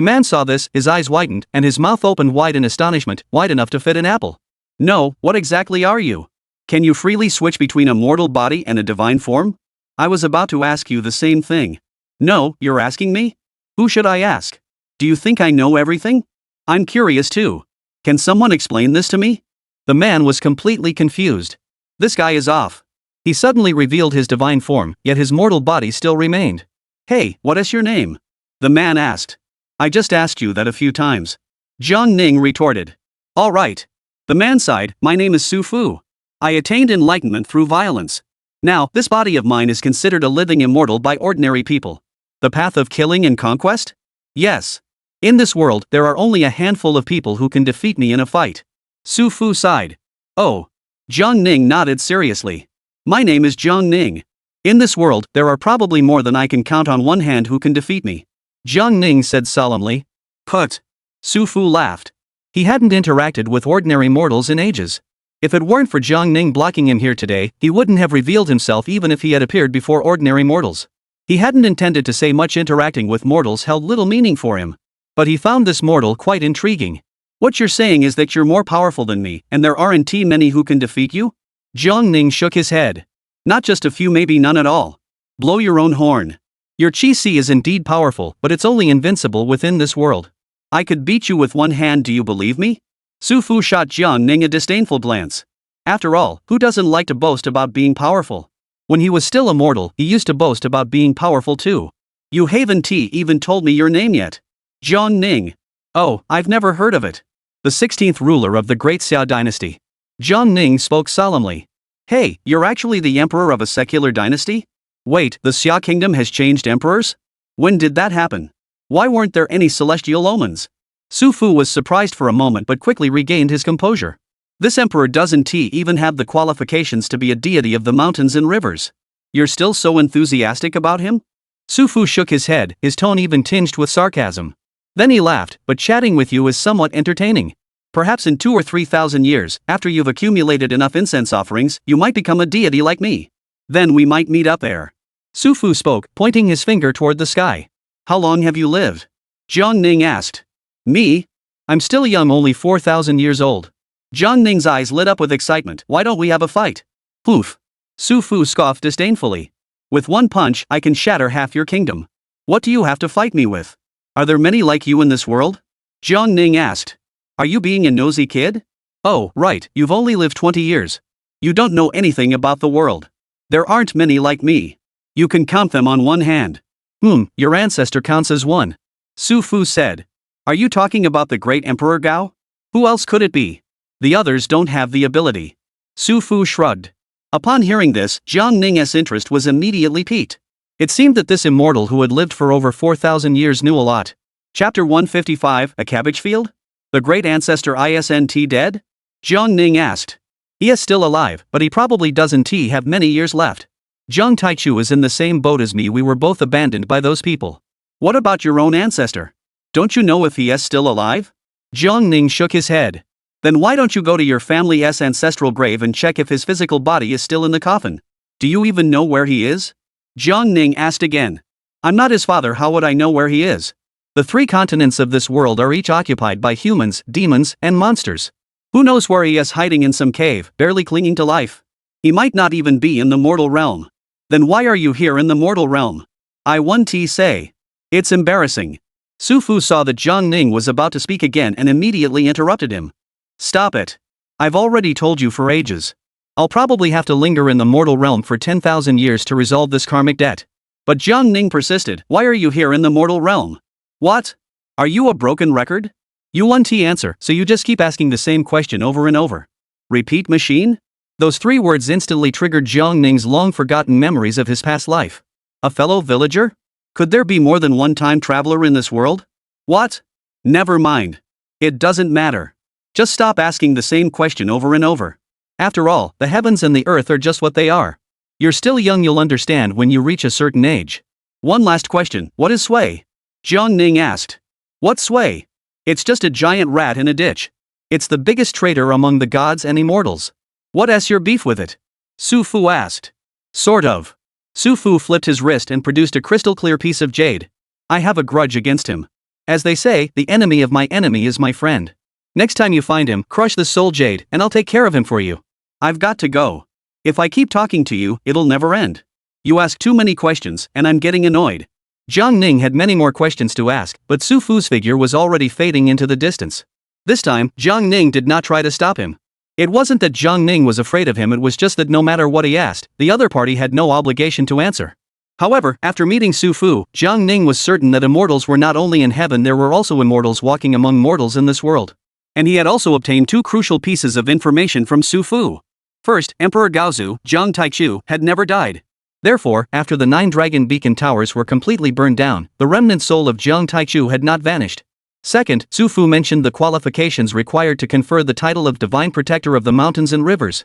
A: man saw this, his eyes widened, and his mouth opened wide in astonishment, wide enough to fit an apple. No, what exactly are you? Can you freely switch between a mortal body and a divine form? I was about to ask you the same thing. No, you're asking me? Who should I ask? Do you think I know everything? I'm curious too. Can someone explain this to me? The man was completely confused. This guy is off. He suddenly revealed his divine form, yet his mortal body still remained. Hey, what is your name? The man asked. I just asked you that a few times. Jiang Ning retorted. All right. The man sighed, my name is Su Fu. I attained enlightenment through violence. Now, this body of mine is considered a living immortal by ordinary people. The path of killing and conquest? Yes. In this world, there are only a handful of people who can defeat me in a fight. Su Fu sighed. Oh. Jiang Ning nodded seriously. My name is Jiang Ning. In this world, there are probably more than I can count on one hand who can defeat me. Jiang Ning said solemnly. Put. Su Fu laughed. He hadn't interacted with ordinary mortals in ages. If it weren't for Jiang Ning blocking him here today, he wouldn't have revealed himself even if he had appeared before ordinary mortals. He hadn't intended to say much. Interacting with mortals held little meaning for him. But he found this mortal quite intriguing. What you're saying is that you're more powerful than me, and there aren't many who can defeat you? Jiang Ning shook his head. Not just a few, maybe none at all. Blow your own horn. Your qi is indeed powerful, but it's only invincible within this world. I could beat you with one hand, do you believe me? Su Fu shot Jiang Ning a disdainful glance. After all, who doesn't like to boast about being powerful? When he was still a mortal, he used to boast about being powerful too. You haven't even told me your name yet. Jiang Ning. Oh, I've never heard of it. The 16th ruler of the Great Xia dynasty. Jiang Ning spoke solemnly. Hey, you're actually the emperor of a secular dynasty? Wait, the Xia kingdom has changed emperors? When did that happen? Why weren't there any celestial omens? Su Fu was surprised for a moment but quickly regained his composure. This emperor doesn't even have the qualifications to be a deity of the mountains and rivers. You're still so enthusiastic about him? Su Fu shook his head, his tone even tinged with sarcasm. Then he laughed, but chatting with you is somewhat entertaining. Perhaps in 2,000 or 3,000 years, after you've accumulated enough incense offerings, you might become a deity like me. Then we might meet up there. Su Fu spoke, pointing his finger toward the sky. How long have you lived? Jiang Ning asked. Me? I'm still young, only 4,000 years old. Jiang Ning's eyes lit up with excitement. Why don't we have a fight? Poof. Su Fu scoffed disdainfully. With one punch, I can shatter half your kingdom. What do you have to fight me with? Are there many like you in this world? Jiang Ning asked. Are you being a nosy kid? Oh, right, you've only lived 20 years. You don't know anything about the world. There aren't many like me. You can count them on one hand. Your ancestor counts as one. Su Fu said. Are you talking about the great Emperor Gao? Who else could it be? The others don't have the ability. Su Fu shrugged. Upon hearing this, Jiang Ning's interest was immediately piqued. It seemed that this immortal who had lived for over 4,000 years knew a lot. Chapter 155, A Cabbage Field? The great ancestor isn't dead? Jiang Ning asked. He is still alive, but he probably doesn't have many years left. Jiang Taichu is in the same boat as me. We were both abandoned by those people. What about your own ancestor? Don't you know if he is still alive? Jiang Ning shook his head. Then why don't you go to your family's ancestral grave and check if his physical body is still in the coffin? Do you even know where he is? Jiang Ning asked again. I'm not his father, how would I know where he is? The 3 continents of this world are each occupied by humans, demons, and monsters. Who knows where he is hiding in some cave, barely clinging to life? He might not even be in the mortal realm. Then why are you here in the mortal realm? I want to say. It's embarrassing. Su Fu saw that Jiang Ning was about to speak again and immediately interrupted him. Stop it. I've already told you for ages. I'll probably have to linger in the mortal realm for 10,000 years to resolve this karmic debt. But Jiang Ning persisted. Why are you here in the mortal realm? What? Are you a broken record? You want to answer, so you just keep asking the same question over and over. Repeat machine? Those 3 words instantly triggered Jiang Ning's long-forgotten memories of his past life. A fellow villager? Could there be more than one time traveler in this world? What? Never mind. It doesn't matter. Just stop asking the same question over and over. After all, the heavens and the earth are just what they are. You're still young, you'll understand when you reach a certain age. One last question, what is sway? Jiang Ning asked. What's sway? It's just a giant rat in a ditch. It's the biggest traitor among the gods and immortals. What's your beef with it? Su Fu asked. Sort of. Su Fu flipped his wrist and produced a crystal clear piece of jade. I have a grudge against him. As they say, the enemy of my enemy is my friend. Next time you find him, crush the soul jade, and I'll take care of him for you. I've got to go. If I keep talking to you, it'll never end. You ask too many questions, and I'm getting annoyed. Jiang Ning had many more questions to ask, but Su Fu's figure was already fading into the distance. This time, Jiang Ning did not try to stop him. It wasn't that Jiang Ning was afraid of him, it was just that no matter what he asked, the other party had no obligation to answer. However, after meeting Su Fu, Jiang Ning was certain that immortals were not only in heaven, there were also immortals walking among mortals in this world. And he had also obtained 2 crucial pieces of information from Su Fu. First, Emperor Gaozu, Jiang Taichu, had never died. Therefore, after the 9 dragon beacon towers were completely burned down, the remnant soul of Jiang Taichu had not vanished. Second, Su Fu mentioned the qualifications required to confer the title of Divine Protector of the Mountains and Rivers.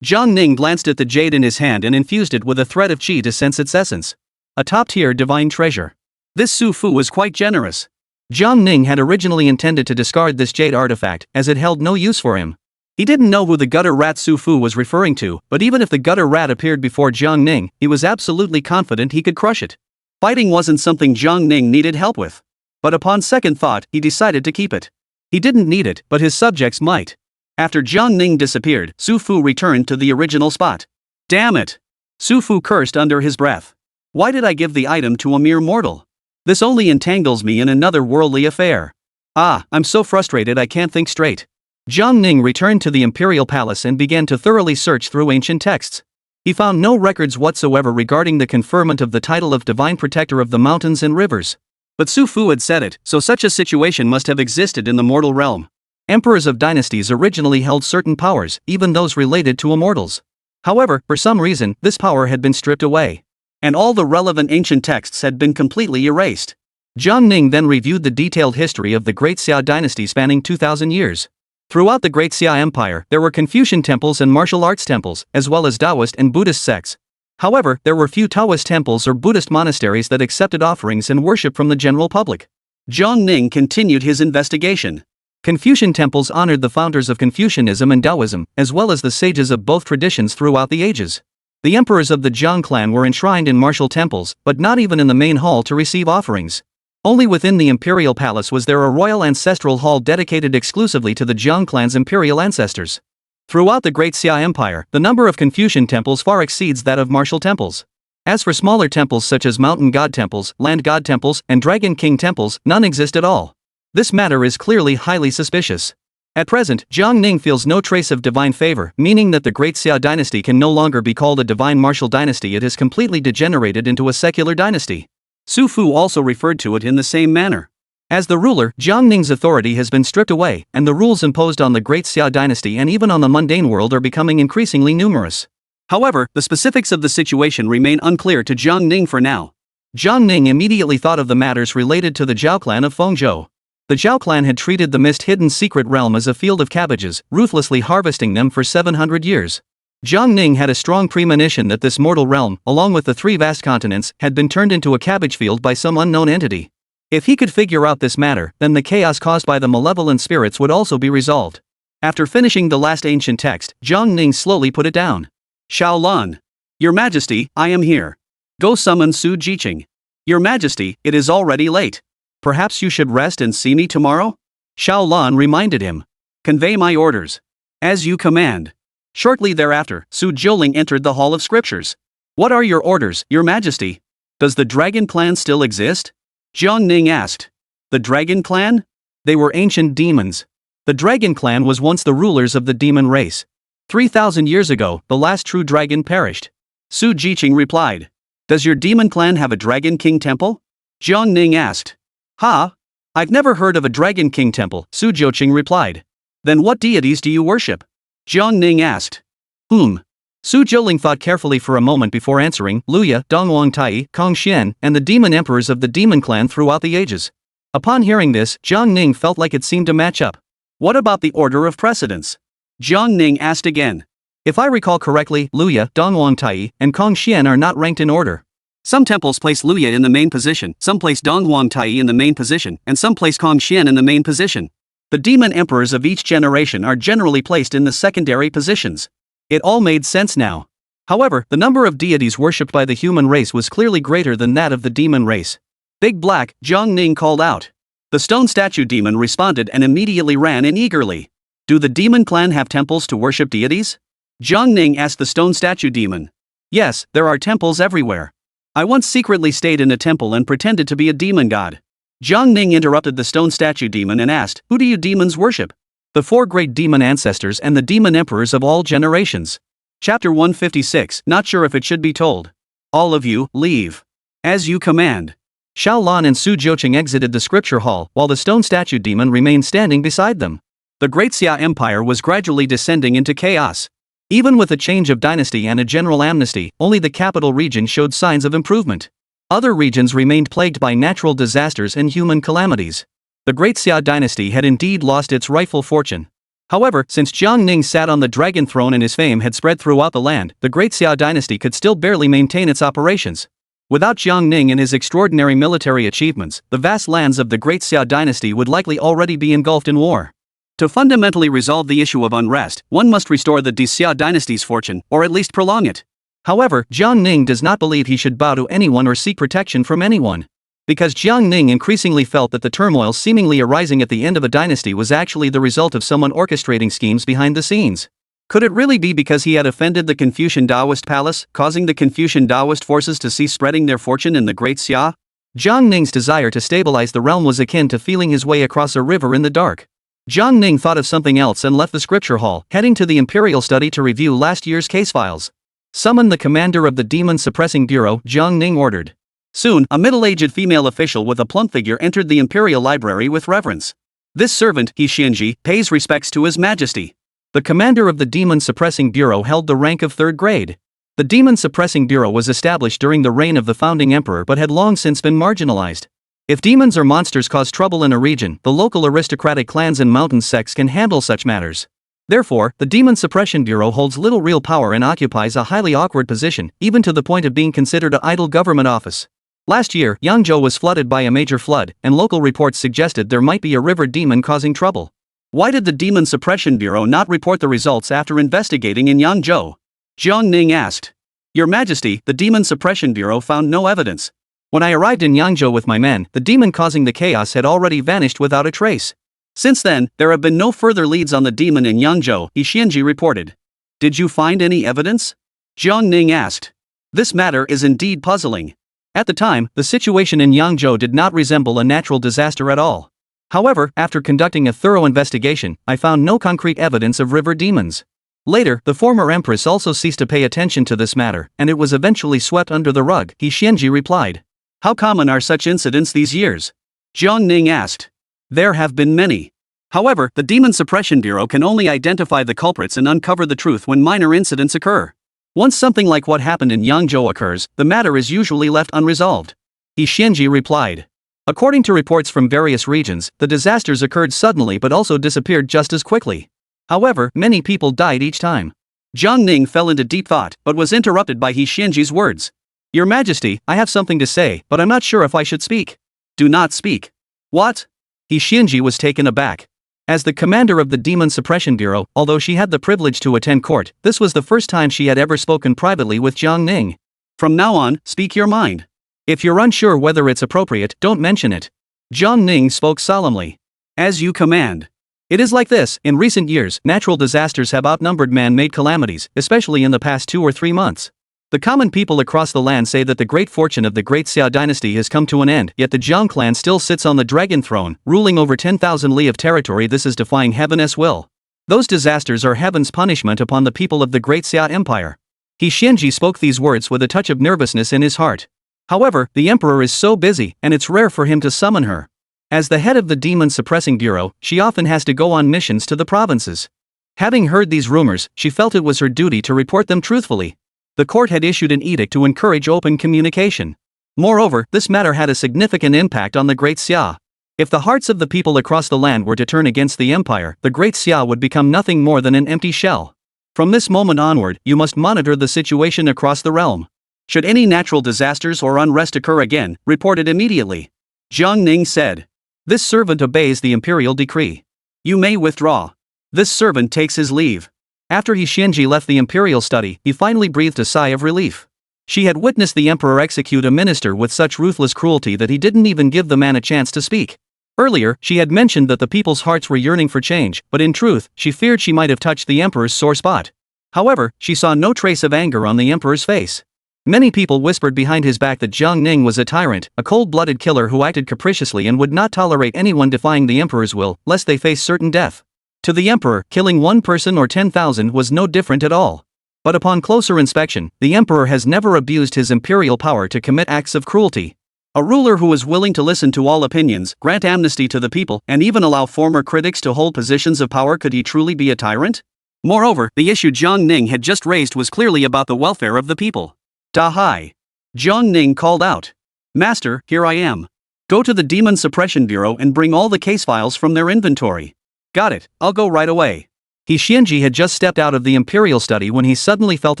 A: Jiang Ning glanced at the jade in his hand and infused it with a thread of qi to sense its essence. A top-tier divine treasure. This Su Fu was quite generous. Jiang Ning had originally intended to discard this jade artifact, as it held no use for him. He didn't know who the gutter rat Su Fu was referring to, but even if the gutter rat appeared before Jiang Ning, he was absolutely confident he could crush it. Fighting wasn't something Jiang Ning needed help with. But upon second thought, he decided to keep it. He didn't need it, but his subjects might. After Jiang Ning disappeared, Su Fu returned to the original spot. Damn it! Su Fu cursed under his breath. Why did I give the item to a mere mortal? This only entangles me in another worldly affair. I'm so frustrated I can't think straight. Jiang Ning returned to the imperial palace and began to thoroughly search through ancient texts. He found no records whatsoever regarding the conferment of the title of Divine Protector of the Mountains and Rivers. But Su Fu had said it, so such a situation must have existed in the mortal realm. Emperors of dynasties originally held certain powers, even those related to immortals. However, for some reason, this power had been stripped away. And all the relevant ancient texts had been completely erased. Jiang Ning then reviewed the detailed history of the Great Xia dynasty spanning 2,000 years. Throughout the Great Xia Empire, there were Confucian temples and martial arts temples, as well as Taoist and Buddhist sects. However, there were few Taoist temples or Buddhist monasteries that accepted offerings and worship from the general public. Jiang Ning continued his investigation. Confucian temples honored the founders of Confucianism and Taoism, as well as the sages of both traditions throughout the ages. The emperors of the Jiang clan were enshrined in martial temples, but not even in the main hall to receive offerings. Only within the imperial palace was there a royal ancestral hall dedicated exclusively to the Jiang clan's imperial ancestors. Throughout the Great Xia Empire, the number of Confucian temples far exceeds that of martial temples. As for smaller temples such as mountain god temples, land god temples, and dragon king temples, none exist at all. This matter is clearly highly suspicious. At present, Jiang Ning feels no trace of divine favor, meaning that the Great Xia dynasty can no longer be called a divine martial dynasty. It has completely degenerated into a secular dynasty. Su Fu also referred to it in the same manner. As the ruler, Jiang Ning's authority has been stripped away, and the rules imposed on the Great Xia dynasty and even on the mundane world are becoming increasingly numerous. However, the specifics of the situation remain unclear to Jiang Ning for now. Jiang Ning immediately thought of the matters related to the Zhao clan of Fengzhou. The Zhao clan had treated the mist-hidden secret realm as a field of cabbages, ruthlessly harvesting them for 700 years. Jiang Ning had a strong premonition that this mortal realm, along with the 3 vast continents, had been turned into a cabbage field by some unknown entity. If he could figure out this matter, then the chaos caused by the malevolent spirits would also be resolved. After finishing the last ancient text, Jiang Ning slowly put it down. Shaolan. Your Majesty, I am here. Go summon Su Jiqing. Your Majesty, it is already late. Perhaps you should rest and see me tomorrow? Shaolan reminded him. Convey my orders. As you command. Shortly thereafter, Su Jiuling entered the Hall of Scriptures. What are your orders, Your Majesty? Does the Dragon Clan still exist? Jiang Ning asked. The Dragon Clan? They were ancient demons. The Dragon Clan was once the rulers of the demon race. 3,000 years ago, the last true dragon perished. Su Jiqing replied. Does your demon clan have a Dragon King temple? Jiang Ning asked. I've never heard of a Dragon King temple, Su Jiuqing replied. Then what deities do you worship? Jiang Ning asked. Su Jiuling thought carefully for a moment before answering. Luya, Dongwang Tai, Kong Xian, and the demon emperors of the demon clan throughout the ages. Upon hearing this, Jiang Ning felt like it seemed to match up. What about the order of precedence? Jiang Ning asked again. If I recall correctly, Luya, Dongwang Tai, and Kong Xian are not ranked in order. Some temples place Luya in the main position, some place Dongwang Tai in the main position, and some place Kong Xian in the main position. The demon emperors of each generation are generally placed in the secondary positions. It all made sense now. However, the number of deities worshipped by the human race was clearly greater than that of the demon race. Big Black, Jiang Ning called out. The stone statue demon responded and immediately ran in eagerly. Do the demon clan have temples to worship deities? Jiang Ning asked the stone statue demon. Yes, there are temples everywhere. I once secretly stayed in a temple and pretended to be a demon god. Jiang Ning interrupted the stone statue demon and asked, who do you demons worship? The 4 great demon ancestors and the demon emperors of all generations. Chapter 156, not sure if it should be told. All of you, leave. As you command. Shaolan and Su Jiuqing exited the scripture hall, while the stone statue demon remained standing beside them. The Great Xia Empire was gradually descending into chaos. Even with a change of dynasty and a general amnesty, only the capital region showed signs of improvement. Other regions remained plagued by natural disasters and human calamities. The Great Xia dynasty had indeed lost its rightful fortune. However, since Jiang Ning sat on the dragon throne and his fame had spread throughout the land, the Great Xia dynasty could still barely maintain its operations. Without Jiang Ning and his extraordinary military achievements, the vast lands of the Great Xia dynasty would likely already be engulfed in war. To fundamentally resolve the issue of unrest, one must restore the Xia dynasty's fortune, or at least prolong it. However, Jiang Ning does not believe he should bow to anyone or seek protection from anyone. Because Jiang Ning increasingly felt that the turmoil seemingly arising at the end of a dynasty was actually the result of someone orchestrating schemes behind the scenes. Could it really be because he had offended the Confucian Taoist palace, causing the Confucian Taoist forces to cease spreading their fortune in the Great Xia? Jiang Ning's desire to stabilize the realm was akin to feeling his way across a river in the dark. Jiang Ning thought of something else and left the scripture hall, heading to the Imperial Study to review last year's case files. Summon the commander of the Demon Suppressing Bureau, Jiang Ning ordered. Soon, a middle-aged female official with a plump figure entered the Imperial Library with reverence. This servant, He Xianji, pays respects to His Majesty. The commander of the Demon Suppressing Bureau held the rank of 3rd grade. The Demon Suppressing Bureau was established during the reign of the founding emperor but had long since been marginalized. If demons or monsters cause trouble in a region, the local aristocratic clans and mountain sects can handle such matters. Therefore, the Demon Suppression Bureau holds little real power and occupies a highly awkward position, even to the point of being considered an idle government office. Last year, Yangzhou was flooded by a major flood, and local reports suggested there might be a river demon causing trouble. Why did the Demon Suppression Bureau not report the results after investigating in Yangzhou? Jiang Ning asked. Your Majesty, the Demon Suppression Bureau found no evidence. When I arrived in Yangzhou with my men, the demon causing the chaos had already vanished without a trace. Since then, there have been no further leads on the demon in Yangzhou, He Xianji reported. Did you find any evidence? Jiang Ning asked. This matter is indeed puzzling. At the time, the situation in Yangzhou did not resemble a natural disaster at all. However, after conducting a thorough investigation, I found no concrete evidence of river demons. Later, the former empress also ceased to pay attention to this matter, and it was eventually swept under the rug, He Xianji replied. How common are such incidents these years? Jiang Ning asked. There have been many. However, the Demon Suppression Bureau can only identify the culprits and uncover the truth when minor incidents occur. Once something like what happened in Yangzhou occurs, the matter is usually left unresolved. He Xianji replied. According to reports from various regions, the disasters occurred suddenly but also disappeared just as quickly. However, many people died each time. Jiang Ning fell into deep thought, but was interrupted by He Xianji's words. Your Majesty, I have something to say, but I'm not sure if I should speak. Do not speak. What? He Xianji was taken aback. As the commander of the Demon Suppression Bureau, although she had the privilege to attend court, this was the first time she had ever spoken privately with Jiang Ning. From now on, speak your mind. If you're unsure whether it's appropriate, don't mention it. Jiang Ning spoke solemnly. As you command. It is like this, in recent years, natural disasters have outnumbered man-made calamities, especially in the past 2 or 3 months. The common people across the land say that the great fortune of the Great Xia dynasty has come to an end, yet the Jiang clan still sits on the dragon throne, ruling over 10,000 li of territory. This is defying heaven's will. Those disasters are heaven's punishment upon the people of the Great Xia Empire. He Xianji spoke these words with a touch of nervousness in his heart. However, the emperor is so busy, and it's rare for him to summon her. As the head of the Demon Suppressing Bureau, she often has to go on missions to the provinces. Having heard these rumors, she felt it was her duty to report them truthfully. The court had issued an edict to encourage open communication. Moreover, this matter had a significant impact on the Great Xia. If the hearts of the people across the land were to turn against the empire, the Great Xia would become nothing more than an empty shell. From this moment onward, you must monitor the situation across the realm. Should any natural disasters or unrest occur again, report it immediately. Jiang Ning said. This servant obeys the imperial decree. You may withdraw. This servant takes his leave. After He Xianji left the imperial study, he finally breathed a sigh of relief. She had witnessed the emperor execute a minister with such ruthless cruelty that he didn't even give the man a chance to speak. Earlier, she had mentioned that the people's hearts were yearning for change, but in truth, she feared she might have touched the emperor's sore spot. However, she saw no trace of anger on the emperor's face. Many people whispered behind his back that Jiang Ning was a tyrant, a cold-blooded killer who acted capriciously and would not tolerate anyone defying the emperor's will, lest they face certain death. To the emperor, killing one person or 10,000 was no different at all. But upon closer inspection, the emperor has never abused his imperial power to commit acts of cruelty. A ruler who is willing to listen to all opinions, grant amnesty to the people, and even allow former critics to hold positions of power, could he truly be a tyrant? Moreover, the issue Jiang Ning had just raised was clearly about the welfare of the people. Da-hai. Jiang Ning called out. Master, here I am. Go to the Demon Suppression Bureau and bring all the case files from their inventory. Got it, I'll go right away. He Xianji had just stepped out of the imperial study when he suddenly felt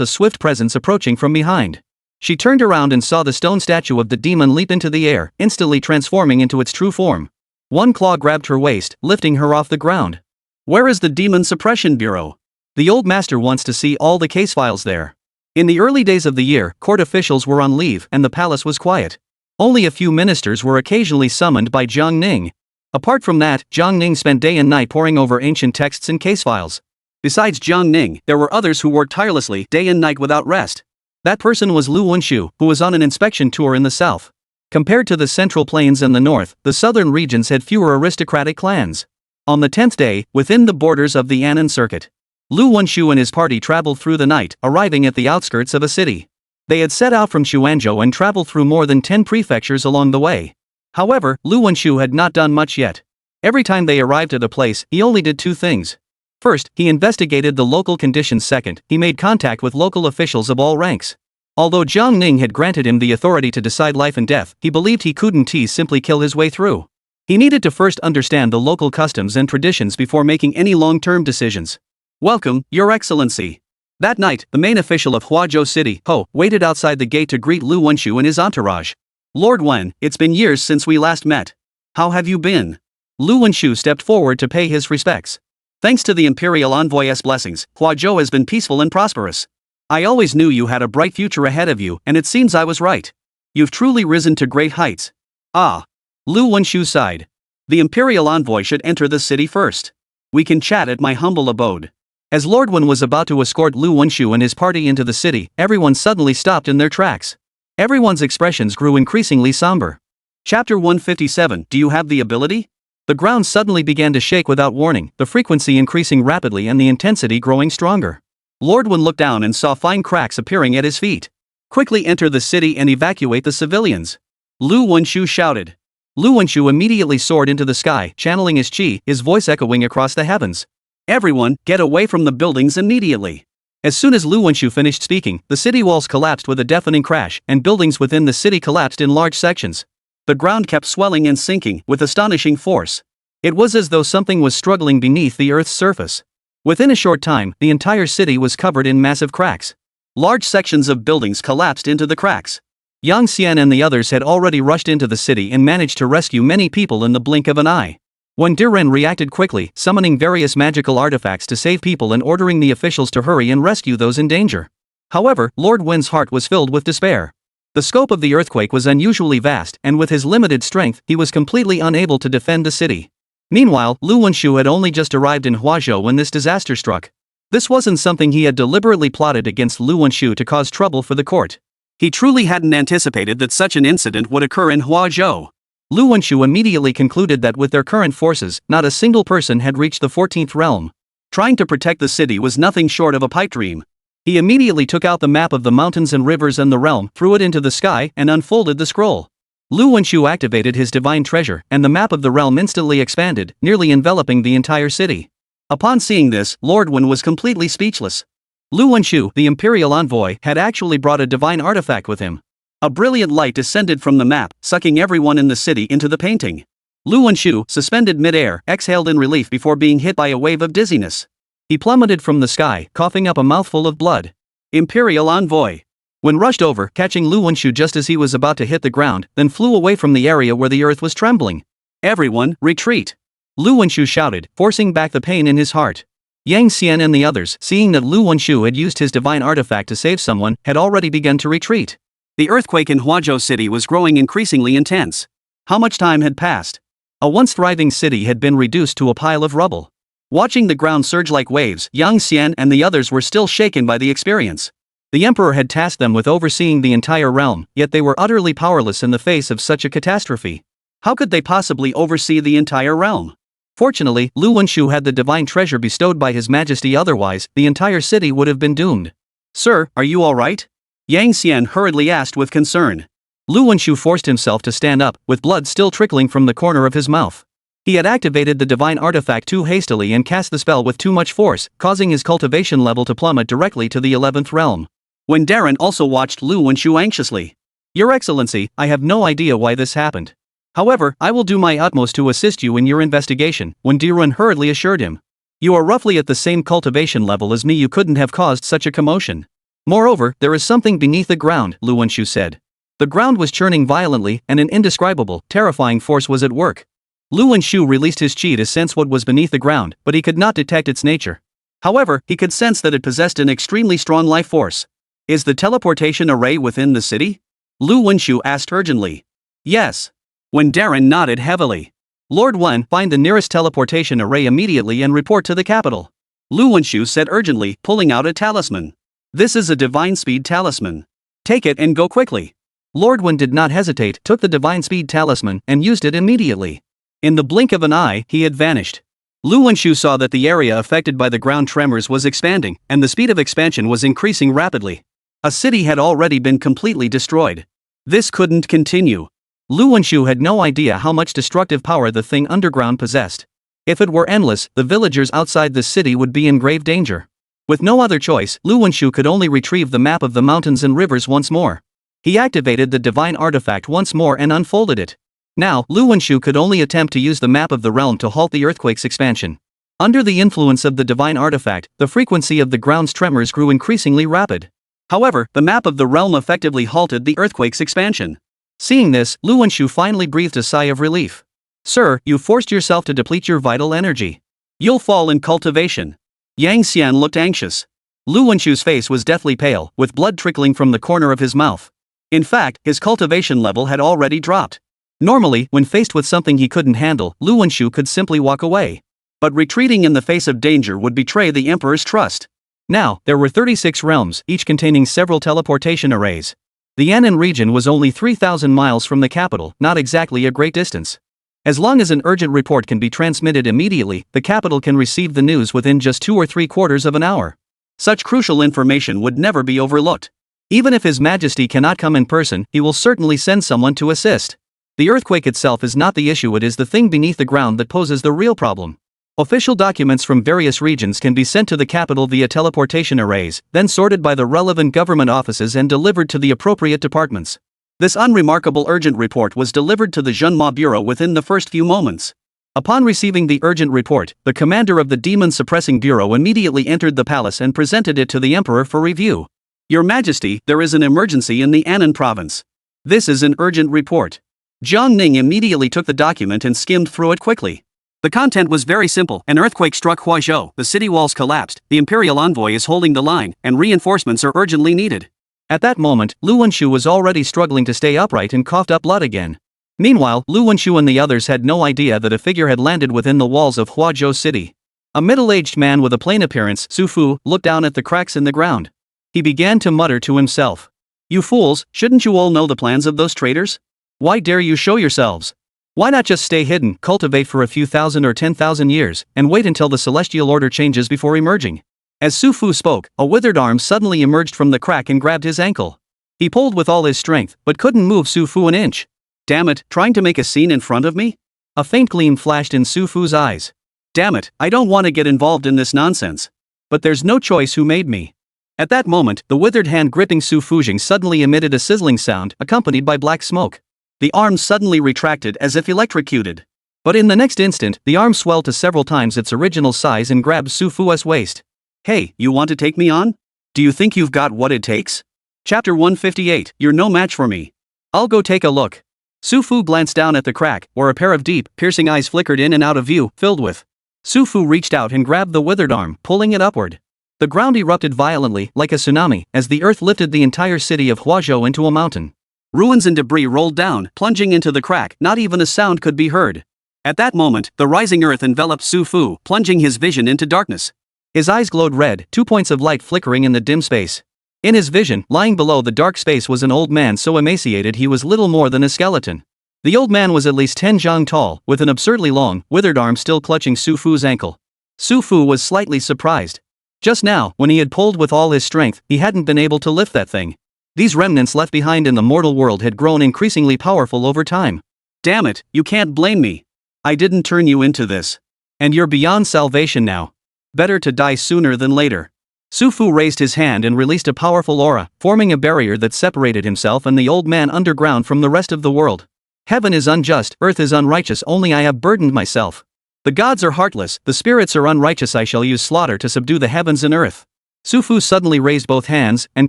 A: a swift presence approaching from behind. She turned around and saw the stone statue of the demon leap into the air, instantly transforming into its true form. One claw grabbed her waist, lifting her off the ground. Where is the Demon Suppression Bureau? The old master wants to see all the case files there. In the early days of the year, court officials were on leave and the palace was quiet. Only a few ministers were occasionally summoned by Jiang Ning. Apart from that, Jiang Ning spent day and night poring over ancient texts and case files. Besides Jiang Ning, there were others who worked tirelessly, day and night without rest. That person was Lu Wenshu, who was on an inspection tour in the south. Compared to the central plains and the north, the southern regions had fewer aristocratic clans. On the 10th day, within the borders of the Annan Circuit, Lu Wenshu and his party traveled through the night, arriving at the outskirts of a city. They had set out from Xuanzhou and traveled through more than 10 prefectures along the way. However, Lu Wenshu had not done much yet. Every time they arrived at a place, he only did two things. First, he investigated the local conditions. Second, he made contact with local officials of all ranks. Although Jiang Ning had granted him the authority to decide life and death, he believed he couldn't simply kill his way through. He needed to first understand the local customs and traditions before making any long-term decisions. Welcome, Your Excellency. That night, the main official of Huazhou City, Ho, waited outside the gate to greet Lu Wenshu and his entourage. Lord Wen, it's been years since we last met. How have you been? Lu Wenshu stepped forward to pay his respects. Thanks to the imperial envoy's blessings, Huazhou has been peaceful and prosperous. I always knew you had a bright future ahead of you, and it seems I was right. You've truly risen to great heights. Ah. Lu Wenshu sighed. The imperial envoy should enter the city first. We can chat at my humble abode. As Lord Wen was about to escort Lu Wenshu and his party into the city, everyone suddenly stopped in their tracks. Everyone's expressions grew increasingly somber. Chapter 157. Do you have the ability? The ground suddenly began to shake without warning, the frequency increasing rapidly and the intensity growing stronger. Lord Wen looked down and saw fine cracks appearing at his feet. Quickly enter the city and evacuate the civilians. Lu Wenshu shouted. Lu Wenshu immediately soared into the sky, channeling his chi, his voice echoing across the heavens. Everyone, get away from the buildings immediately. As soon as Lu Wenshu finished speaking, the city walls collapsed with a deafening crash, and buildings within the city collapsed in large sections. The ground kept swelling and sinking with astonishing force. It was as though something was struggling beneath the earth's surface. Within a short time, the entire city was covered in massive cracks. Large sections of buildings collapsed into the cracks. Yang Xian and the others had already rushed into the city and managed to rescue many people in the blink of an eye. Wen Diren reacted quickly, summoning various magical artifacts to save people and ordering the officials to hurry and rescue those in danger. However, Lord Wen's heart was filled with despair. The scope of the earthquake was unusually vast, and with his limited strength, he was completely unable to defend the city. Meanwhile, Lu Wenshu had only just arrived in Huazhou when this disaster struck. This wasn't something he had deliberately plotted against Lu Wenshu to cause trouble for the court. He truly hadn't anticipated that such an incident would occur in Huazhou. Lu Wenshu immediately concluded that with their current forces, not a single person had reached the 14th realm. Trying to protect the city was nothing short of a pipe dream. He immediately took out the map of the mountains and rivers and the realm, threw it into the sky, and unfolded the scroll. Lu Wenshu activated his divine treasure, and the map of the realm instantly expanded, nearly enveloping the entire city. Upon seeing this, Lord Wen was completely speechless. Lu Wenshu, the imperial envoy, had actually brought a divine artifact with him. A brilliant light descended from the map, sucking everyone in the city into the painting. Lu Wenshu, suspended mid-air, exhaled in relief before being hit by a wave of dizziness. He plummeted from the sky, coughing up a mouthful of blood. Imperial envoy. Wen rushed over, catching Lu Wenshu just as he was about to hit the ground, then flew away from the area where the earth was trembling. Everyone, retreat! Lu Wenshu shouted, forcing back the pain in his heart. Yang Xian and the others, seeing that Lu Wenshu had used his divine artifact to save someone, had already begun to retreat. The earthquake in Huazhou City was growing increasingly intense. How much time had passed? A once thriving city had been reduced to a pile of rubble. Watching the ground surge like waves, Yang Xian and the others were still shaken by the experience. The emperor had tasked them with overseeing the entire realm, yet they were utterly powerless in the face of such a catastrophe. How could they possibly oversee the entire realm? Fortunately, Lu Wenshu had the divine treasure bestowed by His Majesty, otherwise, the entire city would have been doomed. Sir, are you alright? Yang Xian hurriedly asked with concern. Lu Wenshu forced himself to stand up, with blood still trickling from the corner of his mouth. He had activated the divine artifact too hastily and cast the spell with too much force, causing his cultivation level to plummet directly to the 11th realm. Wen Diren also watched Lu Wenshu anxiously. Your Excellency, I have no idea why this happened. However, I will do my utmost to assist you in your investigation, Wen Diren hurriedly assured him. You are roughly at the same cultivation level as me, you couldn't have caused such a commotion. Moreover, there is something beneath the ground, Lu Wenshu said. The ground was churning violently, and an indescribable, terrifying force was at work. Lu Wenshu released his chi to sense what was beneath the ground, but he could not detect its nature. However, he could sense that it possessed an extremely strong life force. Is the teleportation array within the city? Lu Wenshu asked urgently. Yes. Wen Diren nodded heavily. Lord Wen, find the nearest teleportation array immediately and report to the capital. Lu Wenshu said urgently, pulling out a talisman. This is a divine speed talisman. Take it and go quickly. Lord Wen did not hesitate, took the divine speed talisman, and used it immediately. In the blink of an eye, he had vanished. Lu Wenshu saw that the area affected by the ground tremors was expanding, and the speed of expansion was increasing rapidly. A city had already been completely destroyed. This couldn't continue. Lu Wenshu had no idea how much destructive power the thing underground possessed. If it were endless, the villagers outside the city would be in grave danger. With no other choice, Lu Wenshu could only retrieve the map of the mountains and rivers once more. He activated the divine artifact once more and unfolded it. Now, Lu Wenshu could only attempt to use the map of the realm to halt the earthquake's expansion. Under the influence of the divine artifact, the frequency of the ground's tremors grew increasingly rapid. However, the map of the realm effectively halted the earthquake's expansion. Seeing this, Lu Wenshu finally breathed a sigh of relief. Sir, you forced yourself to deplete your vital energy. You'll fall in cultivation. Yang Xian looked anxious. Lu Wenshu's face was deathly pale, with blood trickling from the corner of his mouth. In fact, his cultivation level had already dropped. Normally, when faced with something he couldn't handle, Lu Wenshu could simply walk away. But retreating in the face of danger would betray the emperor's trust. Now, there were 36 realms, each containing several teleportation arrays. The Yan'an region was only 3,000 miles from the capital, not exactly a great distance. As long as an urgent report can be transmitted immediately, the capital can receive the news within just 2 or 3 quarters of an hour. Such crucial information would never be overlooked. Even if His Majesty cannot come in person, he will certainly send someone to assist. The earthquake itself is not the issue, it is the thing beneath the ground that poses the real problem. Official documents from various regions can be sent to the capital via teleportation arrays, then sorted by the relevant government offices and delivered to the appropriate departments. This unremarkable urgent report was delivered to the Junma Bureau within the first few moments. Upon receiving the urgent report, the commander of the Demon Suppressing Bureau immediately entered the palace and presented it to the emperor for review. Your Majesty, there is an emergency in the Annan province. This is an urgent report. Jiang Ning immediately took the document and skimmed through it quickly. The content was very simple. An earthquake struck Huazhou, the city walls collapsed, the imperial envoy is holding the line, and reinforcements are urgently needed. At that moment, Lu Wenshu was already struggling to stay upright and coughed up blood again. Meanwhile, Lu Wenshu and the others had no idea that a figure had landed within the walls of Huazhou city. A middle-aged man with a plain appearance, Su Fu, looked down at the cracks in the ground. He began to mutter to himself. You fools, shouldn't you all know the plans of those traitors? Why dare you show yourselves? Why not just stay hidden, cultivate for a few thousand or 10,000 years, and wait until the celestial order changes before emerging? As Su Fu spoke, a withered arm suddenly emerged from the crack and grabbed his ankle. He pulled with all his strength, but couldn't move Su Fu an inch. Damn it, trying to make a scene in front of me? A faint gleam flashed in Su Fu's eyes. Damn it, I don't want to get involved in this nonsense. But there's no choice, who made me? At that moment, the withered hand gripping Su Fujing suddenly emitted a sizzling sound, accompanied by black smoke. The arm suddenly retracted as if electrocuted. But in the next instant, the arm swelled to several times its original size and grabbed Su Fu's waist. Hey, you want to take me on? Do you think you've got what it takes? Chapter 158, You're no match for me. I'll go take a look. Su Fu glanced down at the crack, where a pair of deep, piercing eyes flickered in and out of view, filled with. Su Fu reached out and grabbed the withered arm, pulling it upward. The ground erupted violently, like a tsunami, as the earth lifted the entire city of Huazhou into a mountain. Ruins and debris rolled down, plunging into the crack, not even a sound could be heard. At that moment, the rising earth enveloped Su Fu, plunging his vision into darkness. His eyes glowed red, 2 points of light flickering in the dim space. In his vision, lying below the dark space was an old man so emaciated he was little more than a skeleton. The old man was at least 10 zhang tall, with an absurdly long, withered arm still clutching Su Fu's ankle. Su Fu was slightly surprised. Just now, when he had pulled with all his strength, he hadn't been able to lift that thing. These remnants left behind in the mortal world had grown increasingly powerful over time. Damn it, you can't blame me. I didn't turn you into this. And you're beyond salvation now. Better to die sooner than later. Su Fu raised his hand and released a powerful aura, forming a barrier that separated himself and the old man underground from the rest of the world. Heaven is unjust, earth is unrighteous, only I have burdened myself. The gods are heartless, the spirits are unrighteous, I shall use slaughter to subdue the heavens and earth. Su Fu suddenly raised both hands, and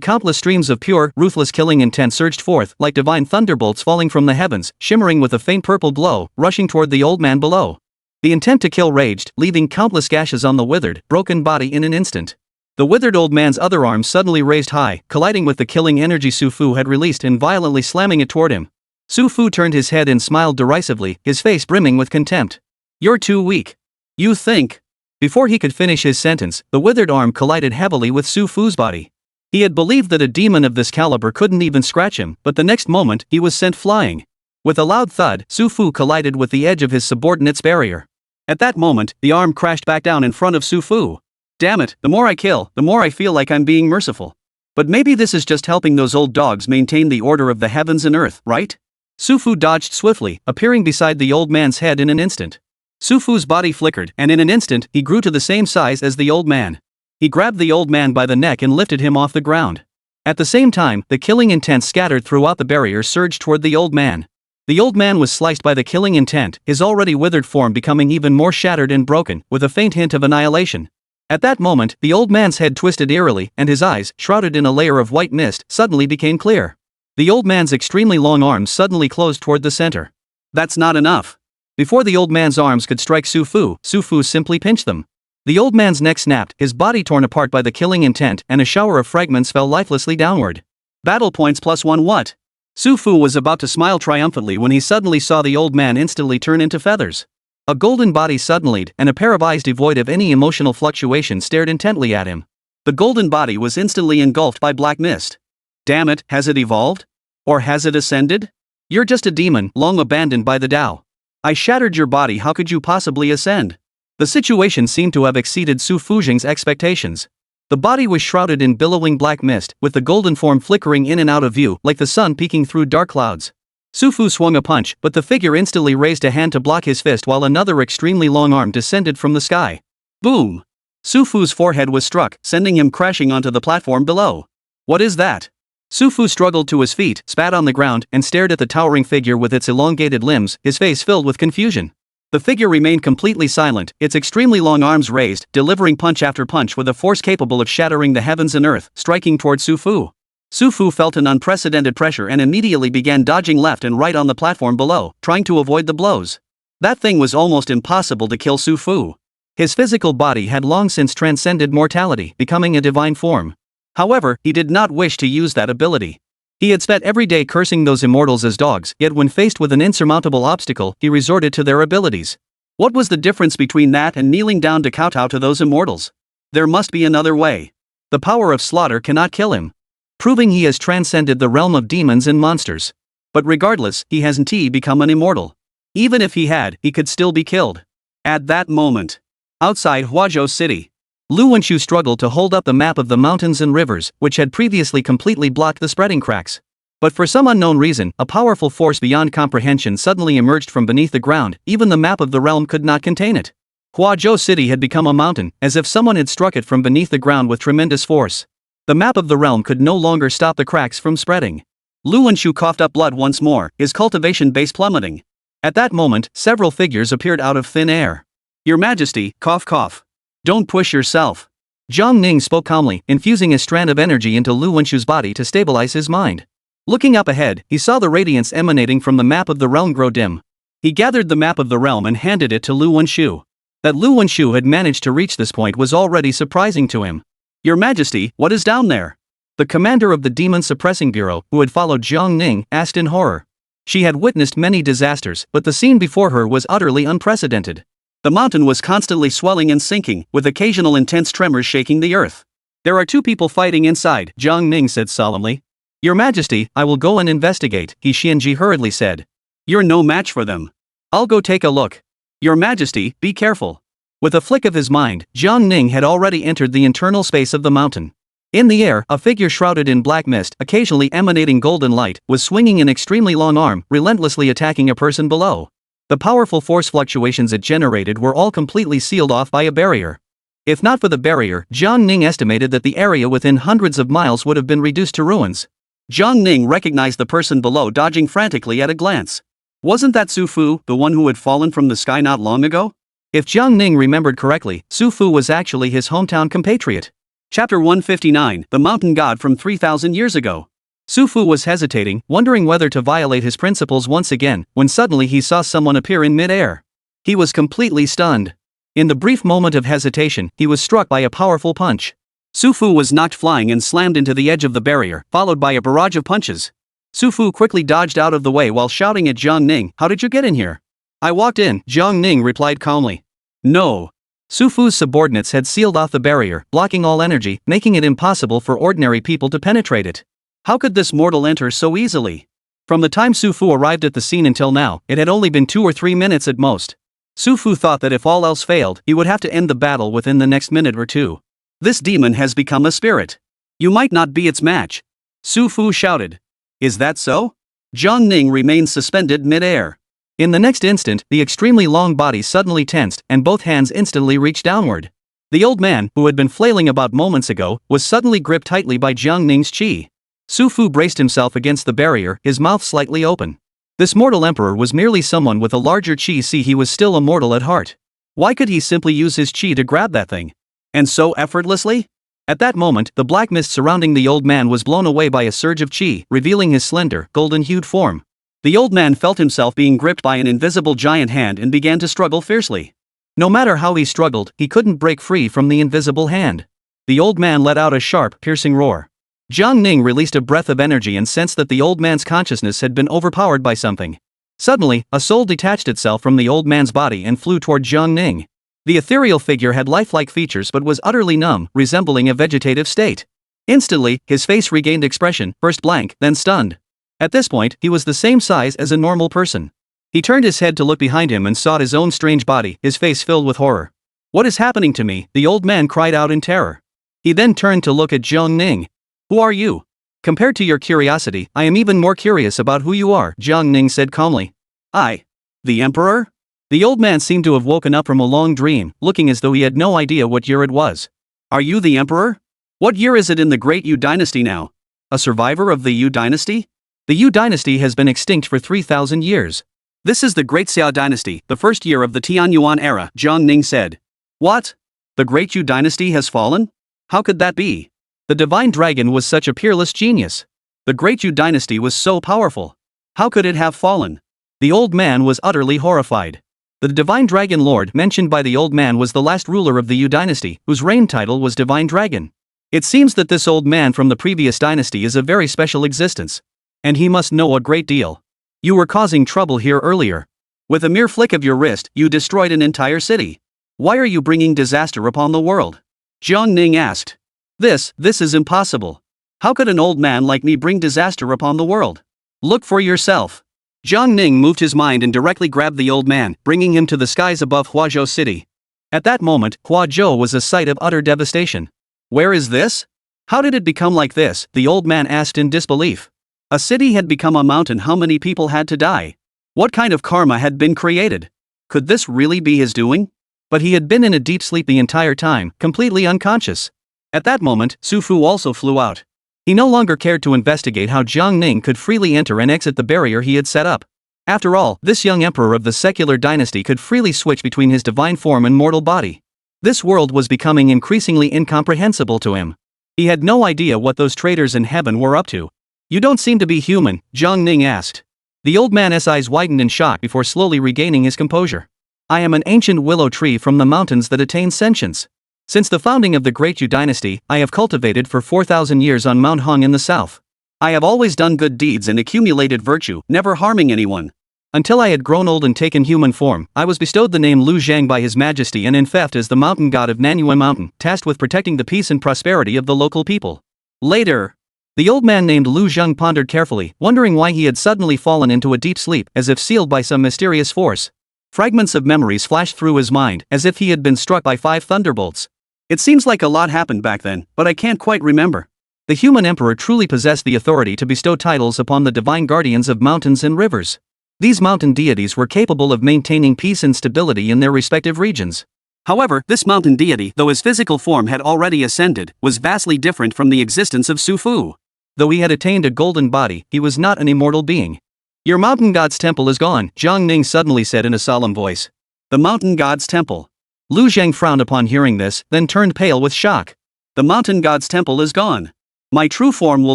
A: countless streams of pure, ruthless killing intent surged forth, like divine thunderbolts falling from the heavens, shimmering with a faint purple glow, rushing toward the old man below. The intent to kill raged, leaving countless gashes on the withered, broken body in an instant. The withered old man's other arm suddenly raised high, colliding with the killing energy Su Fu had released and violently slamming it toward him. Su Fu turned his head and smiled derisively, his face brimming with contempt. You're too weak. You think? Before he could finish his sentence, the withered arm collided heavily with Su Fu's body. He had believed that a demon of this caliber couldn't even scratch him, but the next moment, he was sent flying. With a loud thud, Su Fu collided with the edge of his subordinate's barrier. At that moment, the arm crashed back down in front of Su Fu. Damn it, the more I kill, the more I feel like I'm being merciful. But maybe this is just helping those old dogs maintain the order of the heavens and earth, right? Su Fu dodged swiftly, appearing beside the old man's head in an instant. Su Fu's body flickered, and in an instant, he grew to the same size as the old man. He grabbed the old man by the neck and lifted him off the ground. At the same time, the killing intent scattered throughout the barrier surged toward the old man. The old man was sliced by the killing intent, his already withered form becoming even more shattered and broken, with a faint hint of annihilation. At that moment, the old man's head twisted eerily, and his eyes, shrouded in a layer of white mist, suddenly became clear. The old man's extremely long arms suddenly closed toward the center. That's not enough. Before the old man's arms could strike Su Fu simply pinched them. The old man's neck snapped, his body torn apart by the killing intent, and a shower of fragments fell lifelessly downward. Battle points +1 what? Su Fu was about to smile triumphantly when he suddenly saw the old man instantly turn into feathers. A golden body suddenly, and a pair of eyes devoid of any emotional fluctuation stared intently at him. The golden body was instantly engulfed by black mist. Damn it, has it evolved? Or has it ascended? You're just a demon, long abandoned by the Tao. I shattered your body, how could you possibly ascend? The situation seemed to have exceeded Su Fujing's expectations. The body was shrouded in billowing black mist, with the golden form flickering in and out of view like the sun peeking through dark clouds. Sufu swung a punch, but the figure instantly raised a hand to block his fist while another extremely long arm descended from the sky. Boom! Sufu's forehead was struck, sending him crashing onto the platform below. What is that? Sufu struggled to his feet, spat on the ground, and stared at the towering figure with its elongated limbs, his face filled with confusion. The figure remained completely silent, its extremely long arms raised, delivering punch after punch with a force capable of shattering the heavens and earth, striking toward Sufu. Sufu felt an unprecedented pressure and immediately began dodging left and right on the platform below, trying to avoid the blows. That thing was almost impossible to kill Sufu. His physical body had long since transcended mortality, becoming a divine form. However, he did not wish to use that ability. He had spent every day cursing those immortals as dogs, yet when faced with an insurmountable obstacle, he resorted to their abilities. What was the difference between that and kneeling down to kowtow to those immortals? There must be another way. The power of slaughter cannot kill him, proving he has transcended the realm of demons and monsters. But regardless, he hasn't become an immortal. Even if he had, he could still be killed. At that moment, outside Huazhou City, Lu Wenshu struggled to hold up the map of the mountains and rivers, which had previously completely blocked the spreading cracks. But for some unknown reason, a powerful force beyond comprehension suddenly emerged from beneath the ground. Even the map of the realm could not contain it. Huazhou City had become a mountain, as if someone had struck it from beneath the ground with tremendous force. The map of the realm could no longer stop the cracks from spreading. Lu Wenshu coughed up blood once more, his cultivation base plummeting. At that moment, several figures appeared out of thin air. Your Majesty, cough cough. Don't push yourself. Jiang Ning spoke calmly, infusing a strand of energy into Lu Wenshu's body to stabilize his mind. Looking up ahead, he saw the radiance emanating from the map of the realm grow dim. He gathered the map of the realm and handed it to Lu Wenshu. That Lu Wenshu had managed to reach this point was already surprising to him. Your Majesty, what is down there? The commander of the Demon Suppressing Bureau, who had followed Jiang Ning, asked in horror. She had witnessed many disasters, but the scene before her was utterly unprecedented. The mountain was constantly swelling and sinking, with occasional intense tremors shaking the earth. There are two people fighting inside, Jiang Ning said solemnly. Your Majesty, I will go and investigate, He Xianji hurriedly said. You're no match for them. I'll go take a look. Your Majesty, be careful. With a flick of his mind, Jiang Ning had already entered the internal space of the mountain. In the air, a figure shrouded in black mist, occasionally emanating golden light, was swinging an extremely long arm, relentlessly attacking a person below. The powerful force fluctuations it generated were all completely sealed off by a barrier. If not for the barrier, Jiang Ning estimated that the area within hundreds of miles would have been reduced to ruins. Jiang Ning recognized the person below dodging frantically at a glance. Wasn't that Sufu, the one who had fallen from the sky not long ago? If Jiang Ning remembered correctly, Sufu was actually his hometown compatriot. Chapter 159, The Mountain God from 3,000 years ago. Sufu was hesitating, wondering whether to violate his principles once again, when suddenly he saw someone appear in mid-air. He was completely stunned. In the brief moment of hesitation, he was struck by a powerful punch. Sufu was knocked flying and slammed into the edge of the barrier, followed by a barrage of punches. Sufu quickly dodged out of the way while shouting at Jiang Ning, "How did you get in here?" "I walked in," Jiang Ning replied calmly. "No." Sufu's subordinates had sealed off the barrier, blocking all energy, making it impossible for ordinary people to penetrate it. How could this mortal enter so easily? From the time Sufu arrived at the scene until now, it had only been 2 or 3 minutes at most. Sufu thought that if all else failed, he would have to end the battle within the next minute or two. This demon has become a spirit. You might not be its match. Sufu shouted. Is that so? Jiang Ning remained suspended mid-air. In the next instant, the extremely long body suddenly tensed, and both hands instantly reached downward. The old man, who had been flailing about moments ago, was suddenly gripped tightly by Jiang Ning's chi. Sufu braced himself against the barrier, his mouth slightly open. This mortal emperor was merely someone with a larger chi. See, he was still a mortal at heart. Why could he simply use his chi to grab that thing? And so effortlessly? At that moment, the black mist surrounding the old man was blown away by a surge of chi, revealing his slender, golden-hued form. The old man felt himself being gripped by an invisible giant hand and began to struggle fiercely. No matter how he struggled, he couldn't break free from the invisible hand. The old man let out a sharp, piercing roar. Jiang Ning released a breath of energy and sensed that the old man's consciousness had been overpowered by something. Suddenly, a soul detached itself from the old man's body and flew toward Jiang Ning. The ethereal figure had lifelike features but was utterly numb, resembling a vegetative state. Instantly, his face regained expression, first blank, then stunned. At this point, he was the same size as a normal person. He turned his head to look behind him and saw his own strange body, his face filled with horror. What is happening to me? The old man cried out in terror. He then turned to look at Jiang Ning. Who are you? Compared to your curiosity, I am even more curious about who you are, Jiang Ning said calmly. The Emperor? The old man seemed to have woken up from a long dream, looking as though he had no idea what year it was. Are you the Emperor? What year is it in the Great Yu Dynasty now? A survivor of the Yu Dynasty? The Yu Dynasty has been extinct for 3,000 years. This is the Great Xiao Dynasty, the first year of the Tianyuan era, Jiang Ning said. What? The Great Yu Dynasty has fallen? How could that be? The Divine Dragon was such a peerless genius. The Great Yu Dynasty was so powerful. How could it have fallen? The old man was utterly horrified. The Divine Dragon Lord mentioned by the old man was the last ruler of the Yu Dynasty, whose reign title was Divine Dragon. It seems that this old man from the previous dynasty is a very special existence. And he must know a great deal. You were causing trouble here earlier. With a mere flick of your wrist, you destroyed an entire city. Why are you bringing disaster upon the world? Jiang Ning asked. This is impossible. How could an old man like me bring disaster upon the world? Look for yourself. Jiang Ning moved his mind and directly grabbed the old man, bringing him to the skies above Huazhou City. At that moment, Huazhou was a sight of utter devastation. Where is this? How did it become like this? The old man asked in disbelief. A city had become a mountain. How many people had to die? What kind of karma had been created? Could this really be his doing? But he had been in a deep sleep the entire time, completely unconscious. At that moment, Su Fu also flew out. He no longer cared to investigate how Jiang Ning could freely enter and exit the barrier he had set up. After all, this young emperor of the secular dynasty could freely switch between his divine form and mortal body. This world was becoming increasingly incomprehensible to him. He had no idea what those traitors in heaven were up to. You don't seem to be human, Jiang Ning asked. The old man's eyes widened in shock before slowly regaining his composure. I am an ancient willow tree from the mountains that attain sentience. Since the founding of the Great Yu Dynasty, I have cultivated for 4,000 years on Mount Hong in the south. I have always done good deeds and accumulated virtue, never harming anyone. Until I had grown old and taken human form, I was bestowed the name Lu Zhang by His Majesty and in theft as the mountain god of Nangyuan Mountain, tasked with protecting the peace and prosperity of the local people. Later, the old man named Lu Zhang pondered carefully, wondering why he had suddenly fallen into a deep sleep, as if sealed by some mysterious force. Fragments of memories flashed through his mind, as if he had been struck by 5 thunderbolts. It seems like a lot happened back then, but I can't quite remember. The human emperor truly possessed the authority to bestow titles upon the divine guardians of mountains and rivers. These mountain deities were capable of maintaining peace and stability in their respective regions. However, this mountain deity, though his physical form had already ascended, was vastly different from the existence of Su Fu. Though he had attained a golden body, he was not an immortal being. Your mountain god's temple is gone, Jiang Ning suddenly said in a solemn voice. The mountain god's temple. Lu Zhang frowned upon hearing this, then turned pale with shock. The mountain god's temple is gone. My true form will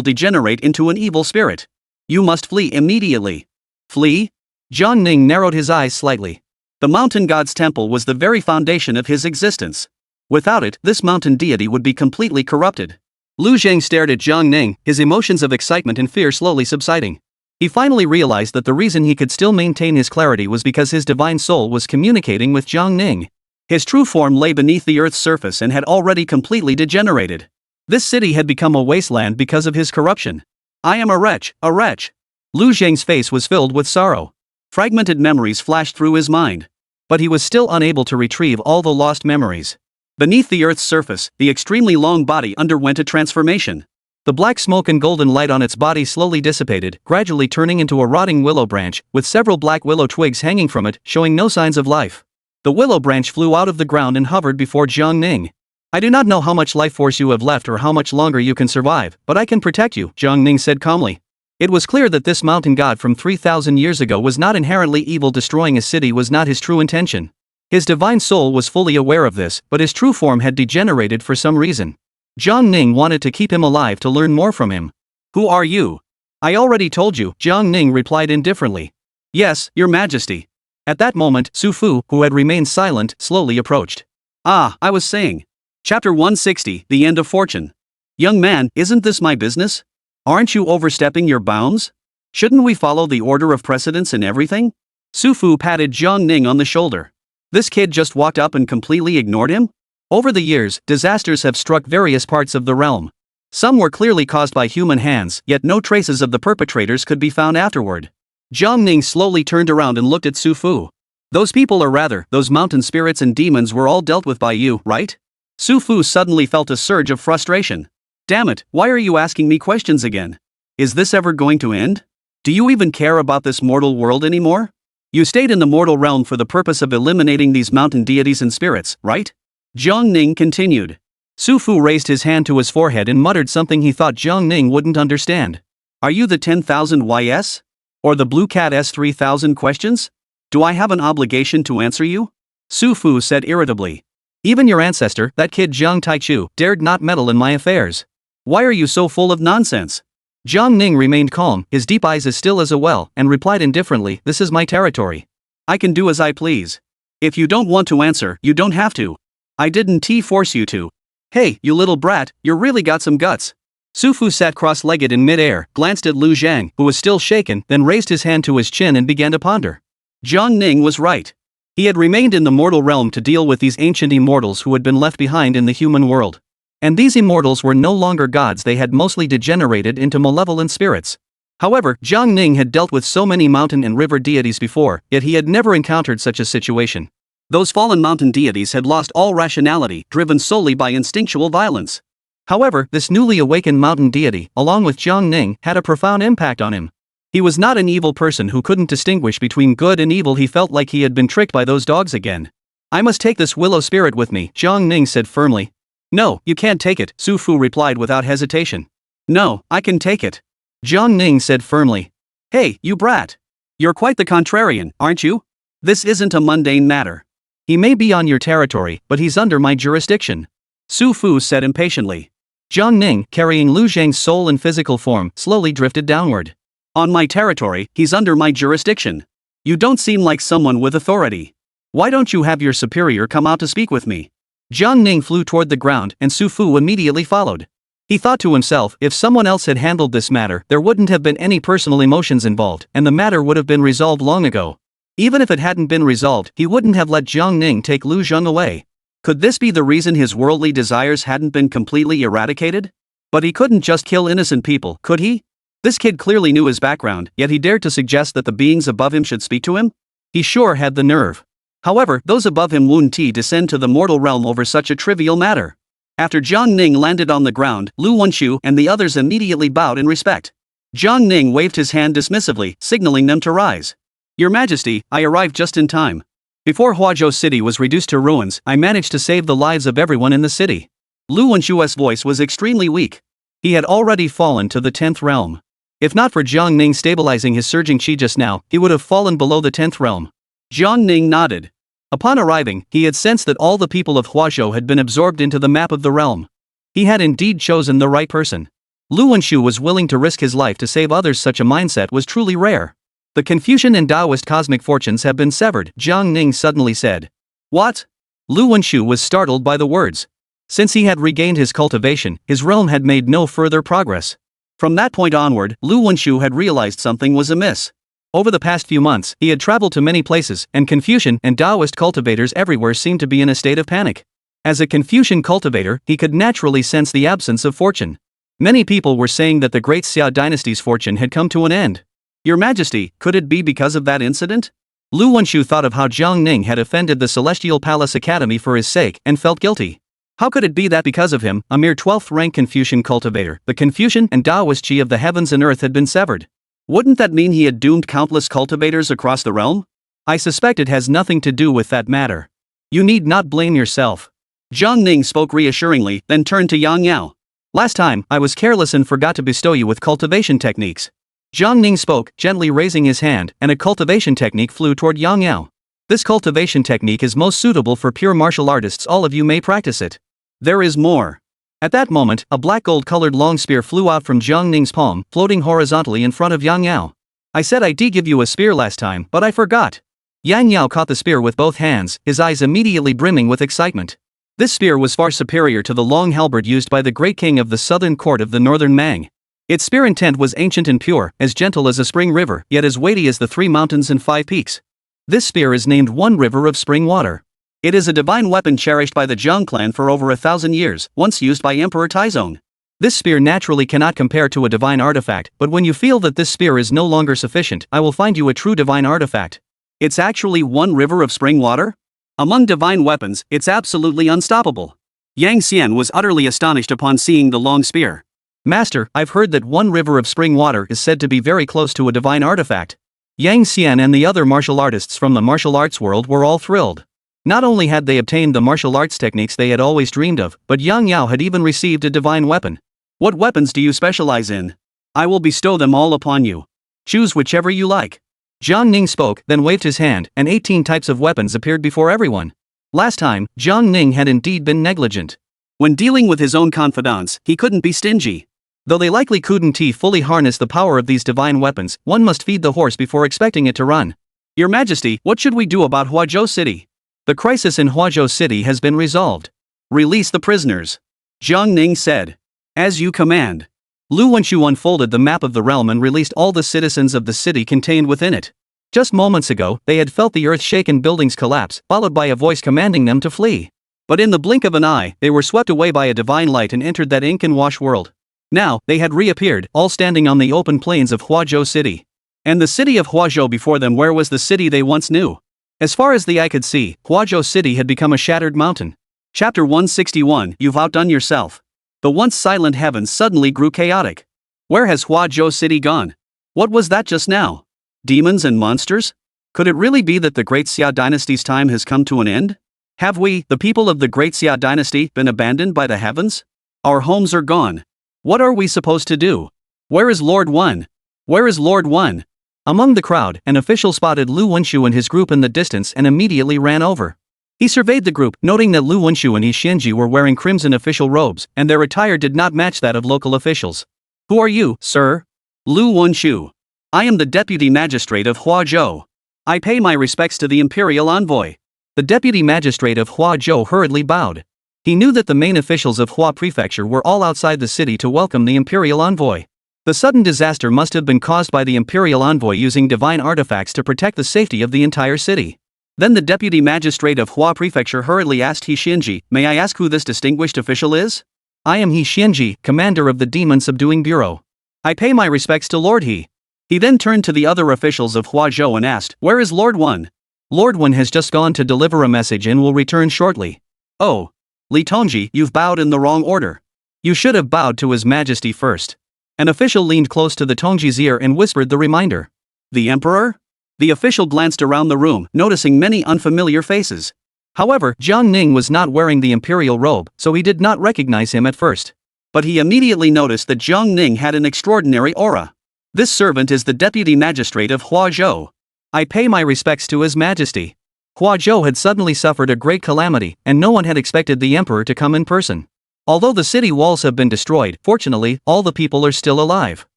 A: degenerate into an evil spirit. You must flee immediately. Flee? Jiang Ning narrowed his eyes slightly. The mountain god's temple was the very foundation of his existence. Without it, this mountain deity would be completely corrupted. Lu Zhang stared at Jiang Ning, his emotions of excitement and fear slowly subsiding. He finally realized that the reason he could still maintain his clarity was because his divine soul was communicating with Jiang Ning. His true form lay beneath the earth's surface and had already completely degenerated. This city had become a wasteland because of his corruption. I am a wretch, a wretch. Lu Zhang's face was filled with sorrow. Fragmented memories flashed through his mind. But he was still unable to retrieve all the lost memories. Beneath the earth's surface, the extremely long body underwent a transformation. The black smoke and golden light on its body slowly dissipated, gradually turning into a rotting willow branch, with several black willow twigs hanging from it, showing no signs of life. The willow branch flew out of the ground and hovered before Jiang Ning. I do not know how much life force you have left or how much longer you can survive, but I can protect you, Jiang Ning said calmly. It was clear that this mountain god from 3,000 years ago was not inherently evil. Destroying a city was not his true intention. His divine soul was fully aware of this, but his true form had degenerated for some reason. Jiang Ning wanted to keep him alive to learn more from him. Who are you? I already told you, Jiang Ning replied indifferently. Yes, your majesty. At that moment, Su Fu, who had remained silent, slowly approached. I was saying. Chapter 160, The End of Fortune. Young man, isn't this my business? Aren't you overstepping your bounds? Shouldn't we follow the order of precedence in everything? Su Fu patted Jiang Ning on the shoulder. This kid just walked up and completely ignored him? Over the years, disasters have struck various parts of the realm. Some were clearly caused by human hands, yet no traces of the perpetrators could be found afterward. Jiang Ning slowly turned around and looked at Su Fu. Those people, or rather, those mountain spirits and demons, were all dealt with by you, right? Su Fu suddenly felt a surge of frustration. Damn it, why are you asking me questions again? Is this ever going to end? Do you even care about this mortal world anymore? You stayed in the mortal realm for the purpose of eliminating these mountain deities and spirits, right? Jiang Ning continued. Su Fu raised his hand to his forehead and muttered something he thought Jiang Ning wouldn't understand. Are you the 10,000 YS? Or the Blue Cat S3000 questions? Do I have an obligation to answer you? Su Fu said irritably. Even your ancestor, that kid Jiang Taichu, dared not meddle in my affairs. Why are you so full of nonsense? Jiang Ning remained calm, his deep eyes as still as a well, and replied indifferently, this is my territory. I can do as I please. If you don't want to answer, you don't have to. I didn't force you to. Hey, you little brat, you really got some guts. Su Fu sat cross-legged in mid-air, glanced at Lu Zhang, who was still shaken, then raised his hand to his chin and began to ponder. Jiang Ning was right. He had remained in the mortal realm to deal with these ancient immortals who had been left behind in the human world. And these immortals were no longer gods, they had mostly degenerated into malevolent spirits. However, Jiang Ning had dealt with so many mountain and river deities before, yet he had never encountered such a situation. Those fallen mountain deities had lost all rationality, driven solely by instinctual violence. However, this newly awakened mountain deity, along with Jiang Ning, had a profound impact on him. He was not an evil person who couldn't distinguish between good and evil. He felt like he had been tricked by those dogs again. I must take this willow spirit with me, Jiang Ning said firmly. No, you can't take it, Su Fu replied without hesitation. No, I can take it. Jiang Ning said firmly. Hey, you brat. You're quite the contrarian, aren't you? This isn't a mundane matter. He may be on your territory, but he's under my jurisdiction. Su Fu said impatiently. Jiang Ning, carrying Lu Zhang's soul in physical form, slowly drifted downward. On my territory, he's under my jurisdiction. You don't seem like someone with authority. Why don't you have your superior come out to speak with me? Jiang Ning flew toward the ground, and Su Fu immediately followed. He thought to himself, if someone else had handled this matter, there wouldn't have been any personal emotions involved, and the matter would have been resolved long ago. Even if it hadn't been resolved, he wouldn't have let Jiang Ning take Lu Zhang away. Could this be the reason his worldly desires hadn't been completely eradicated? But he couldn't just kill innocent people, could he? This kid clearly knew his background, yet he dared to suggest that the beings above him should speak to him? He sure had the nerve. However, those above him wouldn't descend to the mortal realm over such a trivial matter. After Jiang Ning landed on the ground, Lu Wenshu and the others immediately bowed in respect. Jiang Ning waved his hand dismissively, signaling them to rise. Your Majesty, I arrived just in time. Before Huazhou City was reduced to ruins, I managed to save the lives of everyone in the city. Lu Wenshu's voice was extremely weak. He had already fallen to the 10th realm. If not for Jiang Ning stabilizing his surging chi just now, he would have fallen below the 10th realm. Jiang Ning nodded. Upon arriving, he had sensed that all the people of Huazhou had been absorbed into the map of the realm. He had indeed chosen the right person. Lu Wenshu was willing to risk his life to save others. Such a mindset was truly rare. The Confucian and Taoist cosmic fortunes have been severed, Jiang Ning suddenly said. What? Lu Wenshu was startled by the words. Since he had regained his cultivation, his realm had made no further progress. From that point onward, Lu Wenshu had realized something was amiss. Over the past few months, he had traveled to many places, and Confucian and Taoist cultivators everywhere seemed to be in a state of panic. As a Confucian cultivator, he could naturally sense the absence of fortune. Many people were saying that the great Xia dynasty's fortune had come to an end. Your Majesty, could it be because of that incident? Lu Wenshu thought of how Jiang Ning had offended the Celestial Palace Academy for his sake, and felt guilty. How could it be that because of him, a mere 12th rank Confucian cultivator, the Confucian and Taoist chi of the heavens and earth had been severed? Wouldn't that mean he had doomed countless cultivators across the realm? I suspect it has nothing to do with that matter. You need not blame yourself. Jiang Ning spoke reassuringly, then turned to Yang Yao. Last time, I was careless and forgot to bestow you with cultivation techniques. Jiang Ning spoke, gently raising his hand, and a cultivation technique flew toward Yang Yao. This cultivation technique is most suitable for pure martial artists. All of you may practice it. There is more. At that moment, a black gold-colored long spear flew out from Jiang Ning's palm, floating horizontally in front of Yang Yao. I said I'd give you a spear last time, but I forgot. Yang Yao caught the spear with both hands, his eyes immediately brimming with excitement. This spear was far superior to the long halberd used by the great king of the southern court of the northern Mang. Its spear intent was ancient and pure, as gentle as a spring river, yet as weighty as the 3 mountains and 5 peaks. This spear is named One River of Spring Water. It is a divine weapon cherished by the Zhang clan for over 1,000 years, once used by Emperor Taizong. This spear naturally cannot compare to a divine artifact, but when you feel that this spear is no longer sufficient, I will find you a true divine artifact. It's actually one river of spring water? Among divine weapons, it's absolutely unstoppable. Yang Xian was utterly astonished upon seeing the long spear. Master, I've heard that one river of spring water is said to be very close to a divine artifact. Yang Xian and the other martial artists from the martial arts world were all thrilled. Not only had they obtained the martial arts techniques they had always dreamed of, but Yang Yao had even received a divine weapon. What weapons do you specialize in? I will bestow them all upon you. Choose whichever you like. Jiang Ning spoke, then waved his hand, and 18 types of weapons appeared before everyone. Last time, Jiang Ning had indeed been negligent. When dealing with his own confidants, he couldn't be stingy. Though they likely couldn't fully harness the power of these divine weapons, one must feed the horse before expecting it to run. Your Majesty, what should we do about Huazhou City? The crisis in Huazhou City has been resolved. Release the prisoners. Jiang Ning said. As you command. Lu Wenshu unfolded the map of the realm and released all the citizens of the city contained within it. Just moments ago, they had felt the earth shake and buildings collapse, followed by a voice commanding them to flee. But in the blink of an eye, they were swept away by a divine light and entered that ink and wash world. Now, they had reappeared, all standing on the open plains of Huazhou City. And the city of Huazhou before them, where was the city they once knew? As far as the eye could see, Huazhou City had become a shattered mountain. Chapter 161, You've outdone yourself. The once silent heavens suddenly grew chaotic. Where has Huazhou City gone? What was that just now? Demons and monsters? Could it really be that the Great Xia Dynasty's time has come to an end? Have we, the people of the Great Xia Dynasty, been abandoned by the heavens? Our homes are gone. What are we supposed to do? Where is Lord One? Where is Lord One? Among the crowd, an official spotted Lu Wenshu and his group in the distance and immediately ran over. He surveyed the group, noting that Lu Wenshu and his Xianji were wearing crimson official robes, and their attire did not match that of local officials. Who are you, sir? Lu Wenshu. I am the deputy magistrate of Huazhou. I pay my respects to the imperial envoy. The deputy magistrate of Huazhou hurriedly bowed. He knew that the main officials of Hua Prefecture were all outside the city to welcome the imperial envoy. The sudden disaster must have been caused by the imperial envoy using divine artifacts to protect the safety of the entire city. Then the deputy magistrate of Hua Prefecture hurriedly asked He Xianji, "May I ask who this distinguished official is?" "I am He Xianji, commander of the Demon Subduing Bureau. I pay my respects to Lord He." He then turned to the other officials of Huazhou and asked, "Where is Lord One?" "Lord One has just gone to deliver a message and will return shortly." "Oh. Li Tongji, you've bowed in the wrong order. You should have bowed to His Majesty first." An official leaned close to the Tongji's ear and whispered the reminder. "The Emperor?" The official glanced around the room, noticing many unfamiliar faces. However, Jiang Ning was not wearing the imperial robe, so he did not recognize him at first. But he immediately noticed that Jiang Ning had an extraordinary aura. "This servant is the deputy magistrate of Huazhou. I pay my respects to His Majesty." Huazhou had suddenly suffered a great calamity, and no one had expected the emperor to come in person. Although the city walls have been destroyed, fortunately, all the people are still alive.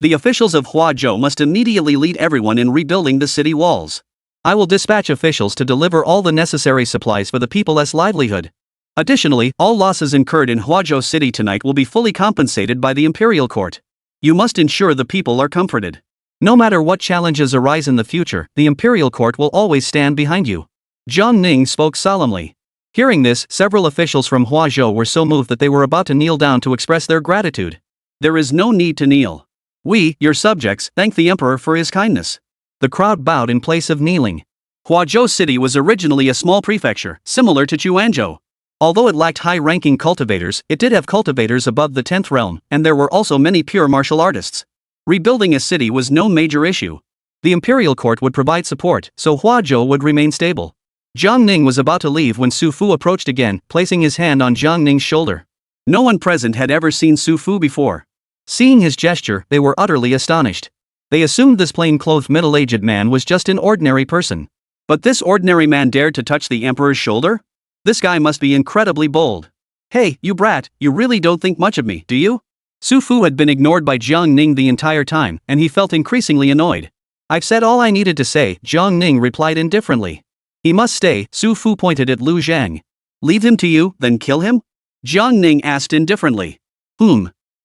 A: The officials of Huazhou must immediately lead everyone in rebuilding the city walls. I will dispatch officials to deliver all the necessary supplies for the people's livelihood. Additionally, all losses incurred in Huazhou City tonight will be fully compensated by the imperial court. You must ensure the people are comforted. No matter what challenges arise in the future, the imperial court will always stand behind you. Jiang Ning spoke solemnly. Hearing this, several officials from Huazhou were so moved that they were about to kneel down to express their gratitude. There is no need to kneel. We, your subjects, thank the emperor for his kindness. The crowd bowed in place of kneeling. Huazhou City was originally a small prefecture, similar to Chuanzhou. Although it lacked high-ranking cultivators, it did have cultivators above the 10th realm, and there were also many pure martial artists. Rebuilding a city was no major issue. The imperial court would provide support, so Huazhou would remain stable. Jiang Ning was about to leave when Su Fu approached again, placing his hand on Jiang Ning's shoulder. No one present had ever seen Su Fu before. Seeing his gesture, they were utterly astonished. They assumed this plain-clothed middle-aged man was just an ordinary person. But this ordinary man dared to touch the emperor's shoulder? This guy must be incredibly bold. "Hey, you brat, you really don't think much of me, do you?" Su Fu had been ignored by Jiang Ning the entire time, and he felt increasingly annoyed. "I've said all I needed to say," Jiang Ning replied indifferently. "He must stay," Su Fu pointed at Lu Zhang. "Leave him to you, then kill him?" Jiang Ning asked indifferently.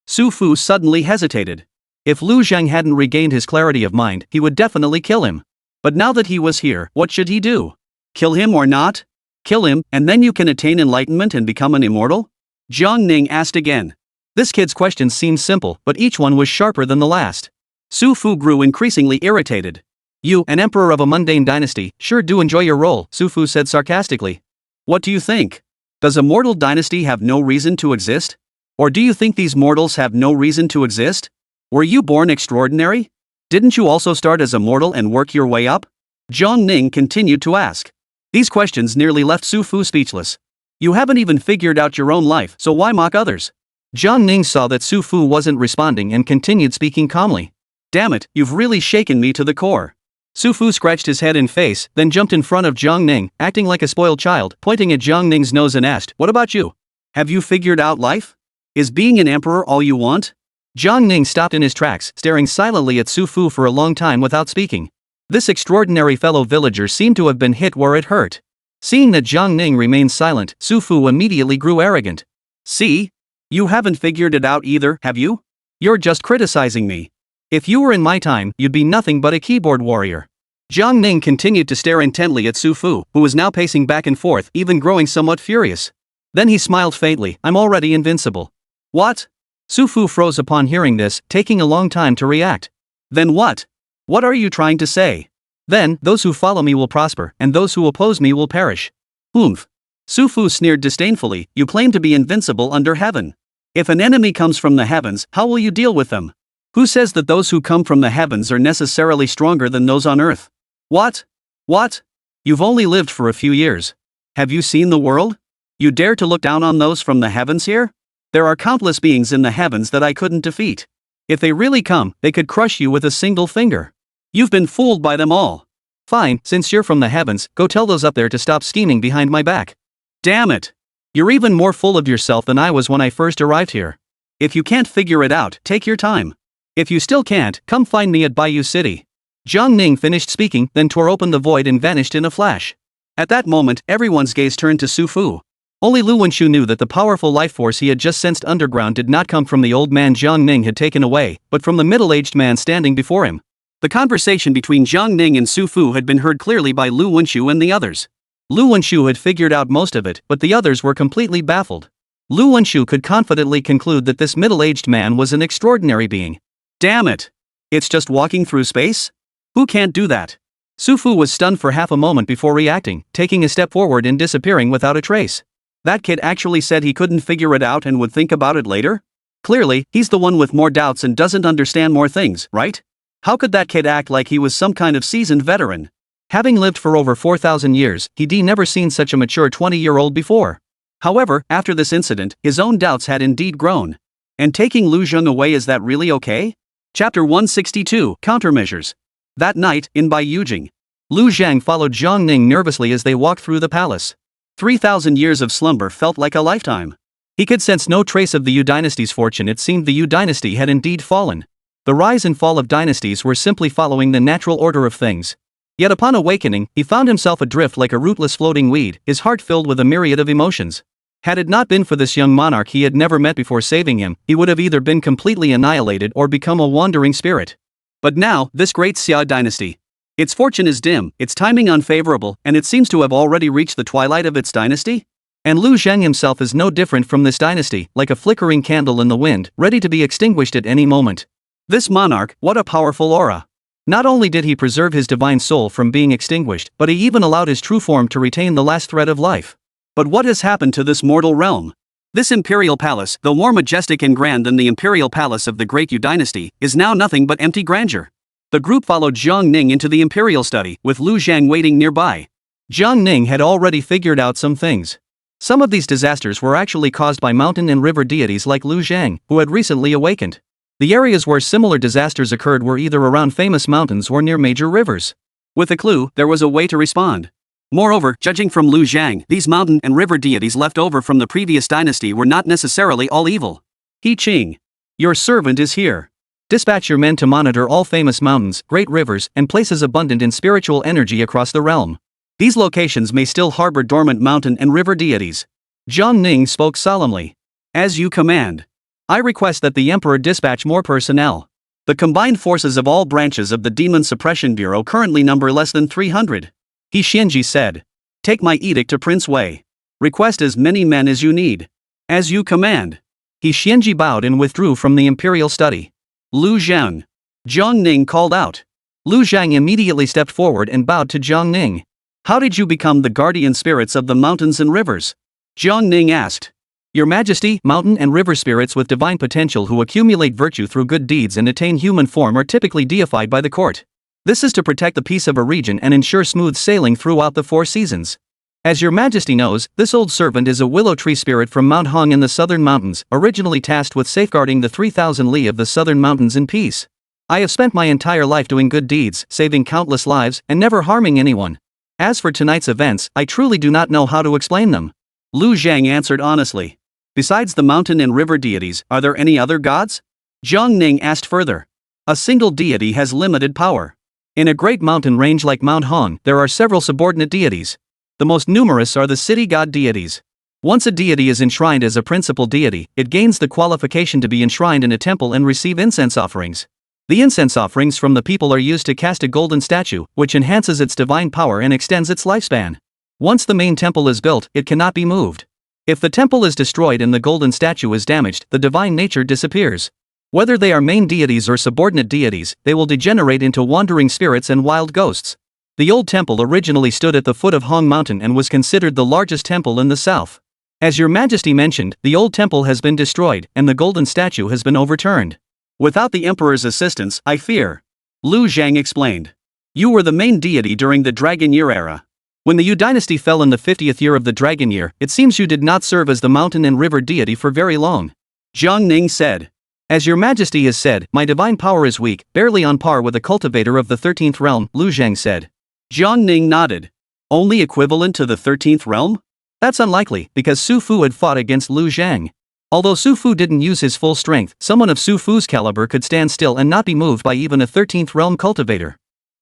A: Su Fu suddenly hesitated. If Lu Zhang hadn't regained his clarity of mind, he would definitely kill him. But now that he was here, what should he do? Kill him or not? Kill him, and then you can attain enlightenment and become an immortal? Jiang Ning asked again. This kid's questions seemed simple, but each one was sharper than the last. Su Fu grew increasingly irritated. "You, an emperor of a mundane dynasty, sure do enjoy your role," Su Fu said sarcastically. "What do you think? Does a mortal dynasty have no reason to exist? Or do you think these mortals have no reason to exist? Were you born extraordinary? Didn't you also start as a mortal and work your way up? Jiang Ning continued to ask. These questions nearly left Su Fu speechless. You haven't even figured out your own life, so why mock others? Jiang Ning saw that Su Fu wasn't responding and continued speaking calmly. Damn it, you've really shaken me to the core. Su Fu scratched his head and face, then jumped in front of Jiang Ning, acting like a spoiled child, pointing at Jiang Ning's nose and asked, "What about you? Have you figured out life? Is being an emperor all you want?" Jiang Ning stopped in his tracks, staring silently at Su Fu for a long time without speaking. This extraordinary fellow villager seemed to have been hit where it hurt. Seeing that Jiang Ning remained silent, Su Fu immediately grew arrogant. See? You haven't figured it out either, have you? You're just criticizing me. If you were in my time, you'd be nothing but a keyboard warrior. Jiang Ning continued to stare intently at Su Fu, who was now pacing back and forth, even growing somewhat furious. Then he smiled faintly. I'm already invincible. What? Su Fu froze upon hearing this, taking a long time to react. Then what? What are you trying to say? Then, those who follow me will prosper, and those who oppose me will perish. Oomph. Su Fu sneered disdainfully. You claim to be invincible under heaven. If an enemy comes from the heavens, how will you deal with them? Who says that those who come from the heavens are necessarily stronger than those on earth? What? What? You've only lived for a few years. Have you seen the world? You dare to look down on those from the heavens here? There are countless beings in the heavens that I couldn't defeat. If they really come, they could crush you with a single finger. You've been fooled by them all. Fine, since you're from the heavens, go tell those up there to stop scheming behind my back. Damn it! You're even more full of yourself than I was when I first arrived here. If you can't figure it out, take your time. If you still can't, come find me at Bayou City. Jiang Ning finished speaking, then tore open the void and vanished in a flash. At that moment, everyone's gaze turned to Su Fu. Only Lu Wenshu knew that the powerful life force he had just sensed underground did not come from the old man Jiang Ning had taken away, but from the middle-aged man standing before him. The conversation between Jiang Ning and Su Fu had been heard clearly by Lu Wenshu and the others. Lu Wenshu had figured out most of it, but the others were completely baffled. Lu Wenshu could confidently conclude that this middle-aged man was an extraordinary being. Damn it! It's just walking through space? Who can't do that? Su Fu was stunned for half a moment before reacting, taking a step forward and disappearing without a trace. That kid actually said he couldn't figure it out and would think about it later? Clearly, he's the one with more doubts and doesn't understand more things, right? How could that kid act like he was some kind of seasoned veteran? Having lived for over 4,000 years, he'd never seen such a mature 20-year-old before. However, after this incident, his own doubts had indeed grown. And taking Lu Zheng away, is that really okay? Chapter 162, Countermeasures. That night, in Baiyujing, Lu Zhang followed Jiang Ning nervously as they walked through the palace. 3,000 years of slumber felt like a lifetime. He could sense no trace of the Yu dynasty's fortune. It seemed the Yu dynasty had indeed fallen. The rise and fall of dynasties were simply following the natural order of things. Yet upon awakening, he found himself adrift like a rootless floating weed, his heart filled with a myriad of emotions. Had it not been for this young monarch he had never met before saving him, he would have either been completely annihilated or become a wandering spirit. But now, this great Xia dynasty. Its fortune is dim, its timing unfavorable, and it seems to have already reached the twilight of its dynasty? And Lu Zhang himself is no different from this dynasty, like a flickering candle in the wind, ready to be extinguished at any moment. This monarch, what a powerful aura. Not only did he preserve his divine soul from being extinguished, but he even allowed his true form to retain the last thread of life. But what has happened to this mortal realm? This imperial palace, though more majestic and grand than the imperial palace of the Great Yu dynasty, is now nothing but empty grandeur. The group followed Jiang Ning into the imperial study, with Lu Zhang waiting nearby. Jiang Ning had already figured out some things. Some of these disasters were actually caused by mountain and river deities like Lu Zhang, who had recently awakened. The areas where similar disasters occurred were either around famous mountains or near major rivers. With a clue, there was a way to respond. Moreover, judging from Lu Zhang, these mountain and river deities left over from the previous dynasty were not necessarily all evil. He Qing. Your servant is here. Dispatch your men to monitor all famous mountains, great rivers, and places abundant in spiritual energy across the realm. These locations may still harbor dormant mountain and river deities. Jiang Ning spoke solemnly. As you command. I request that the Emperor dispatch more personnel. The combined forces of all branches of the Demon Suppression Bureau currently number less than 300. He Xianji said. Take my edict to Prince Wei. Request as many men as you need. As you command. He Xianji bowed and withdrew from the imperial study. Lu Zhang. Jiang Ning called out. Lu Zhang immediately stepped forward and bowed to Jiang Ning. How did you become the guardian spirits of the mountains and rivers? Jiang Ning asked. Your Majesty, mountain and river spirits with divine potential who accumulate virtue through good deeds and attain human form are typically deified by the court. This is to protect the peace of a region and ensure smooth sailing throughout the 4 seasons. As your Majesty knows, this old servant is a willow tree spirit from Mount Hong in the southern mountains, originally tasked with safeguarding the 3,000 li of the southern mountains in peace. I have spent my entire life doing good deeds, saving countless lives, and never harming anyone. As for tonight's events, I truly do not know how to explain them. Lu Zhang answered honestly. Besides the mountain and river deities, are there any other gods? Jiang Ning asked further. A single deity has limited power. In a great mountain range like Mount Hong, there are several subordinate deities. The most numerous are the city god deities. Once a deity is enshrined as a principal deity, it gains the qualification to be enshrined in a temple and receive incense offerings. The incense offerings from the people are used to cast a golden statue, which enhances its divine power and extends its lifespan. Once the main temple is built, it cannot be moved. If the temple is destroyed and the golden statue is damaged, the divine nature disappears. Whether they are main deities or subordinate deities, they will degenerate into wandering spirits and wild ghosts. The old temple originally stood at the foot of Hong Mountain and was considered the largest temple in the south. As your Majesty mentioned, the old temple has been destroyed, and the golden statue has been overturned. Without the Emperor's assistance, I fear. Lu Zhang explained. You were the main deity during the Dragon Year era. When the Yu dynasty fell in the 50th year of the Dragon Year, it seems you did not serve as the mountain and river deity for very long. Jiang Ning said. As your Majesty has said, my divine power is weak, barely on par with a cultivator of the 13th realm, Lu Zhang said. Jiang Ning nodded. Only equivalent to the 13th realm? That's unlikely, because Su Fu had fought against Lu Zhang. Although Su Fu didn't use his full strength, someone of Su Fu's caliber could stand still and not be moved by even a 13th realm cultivator.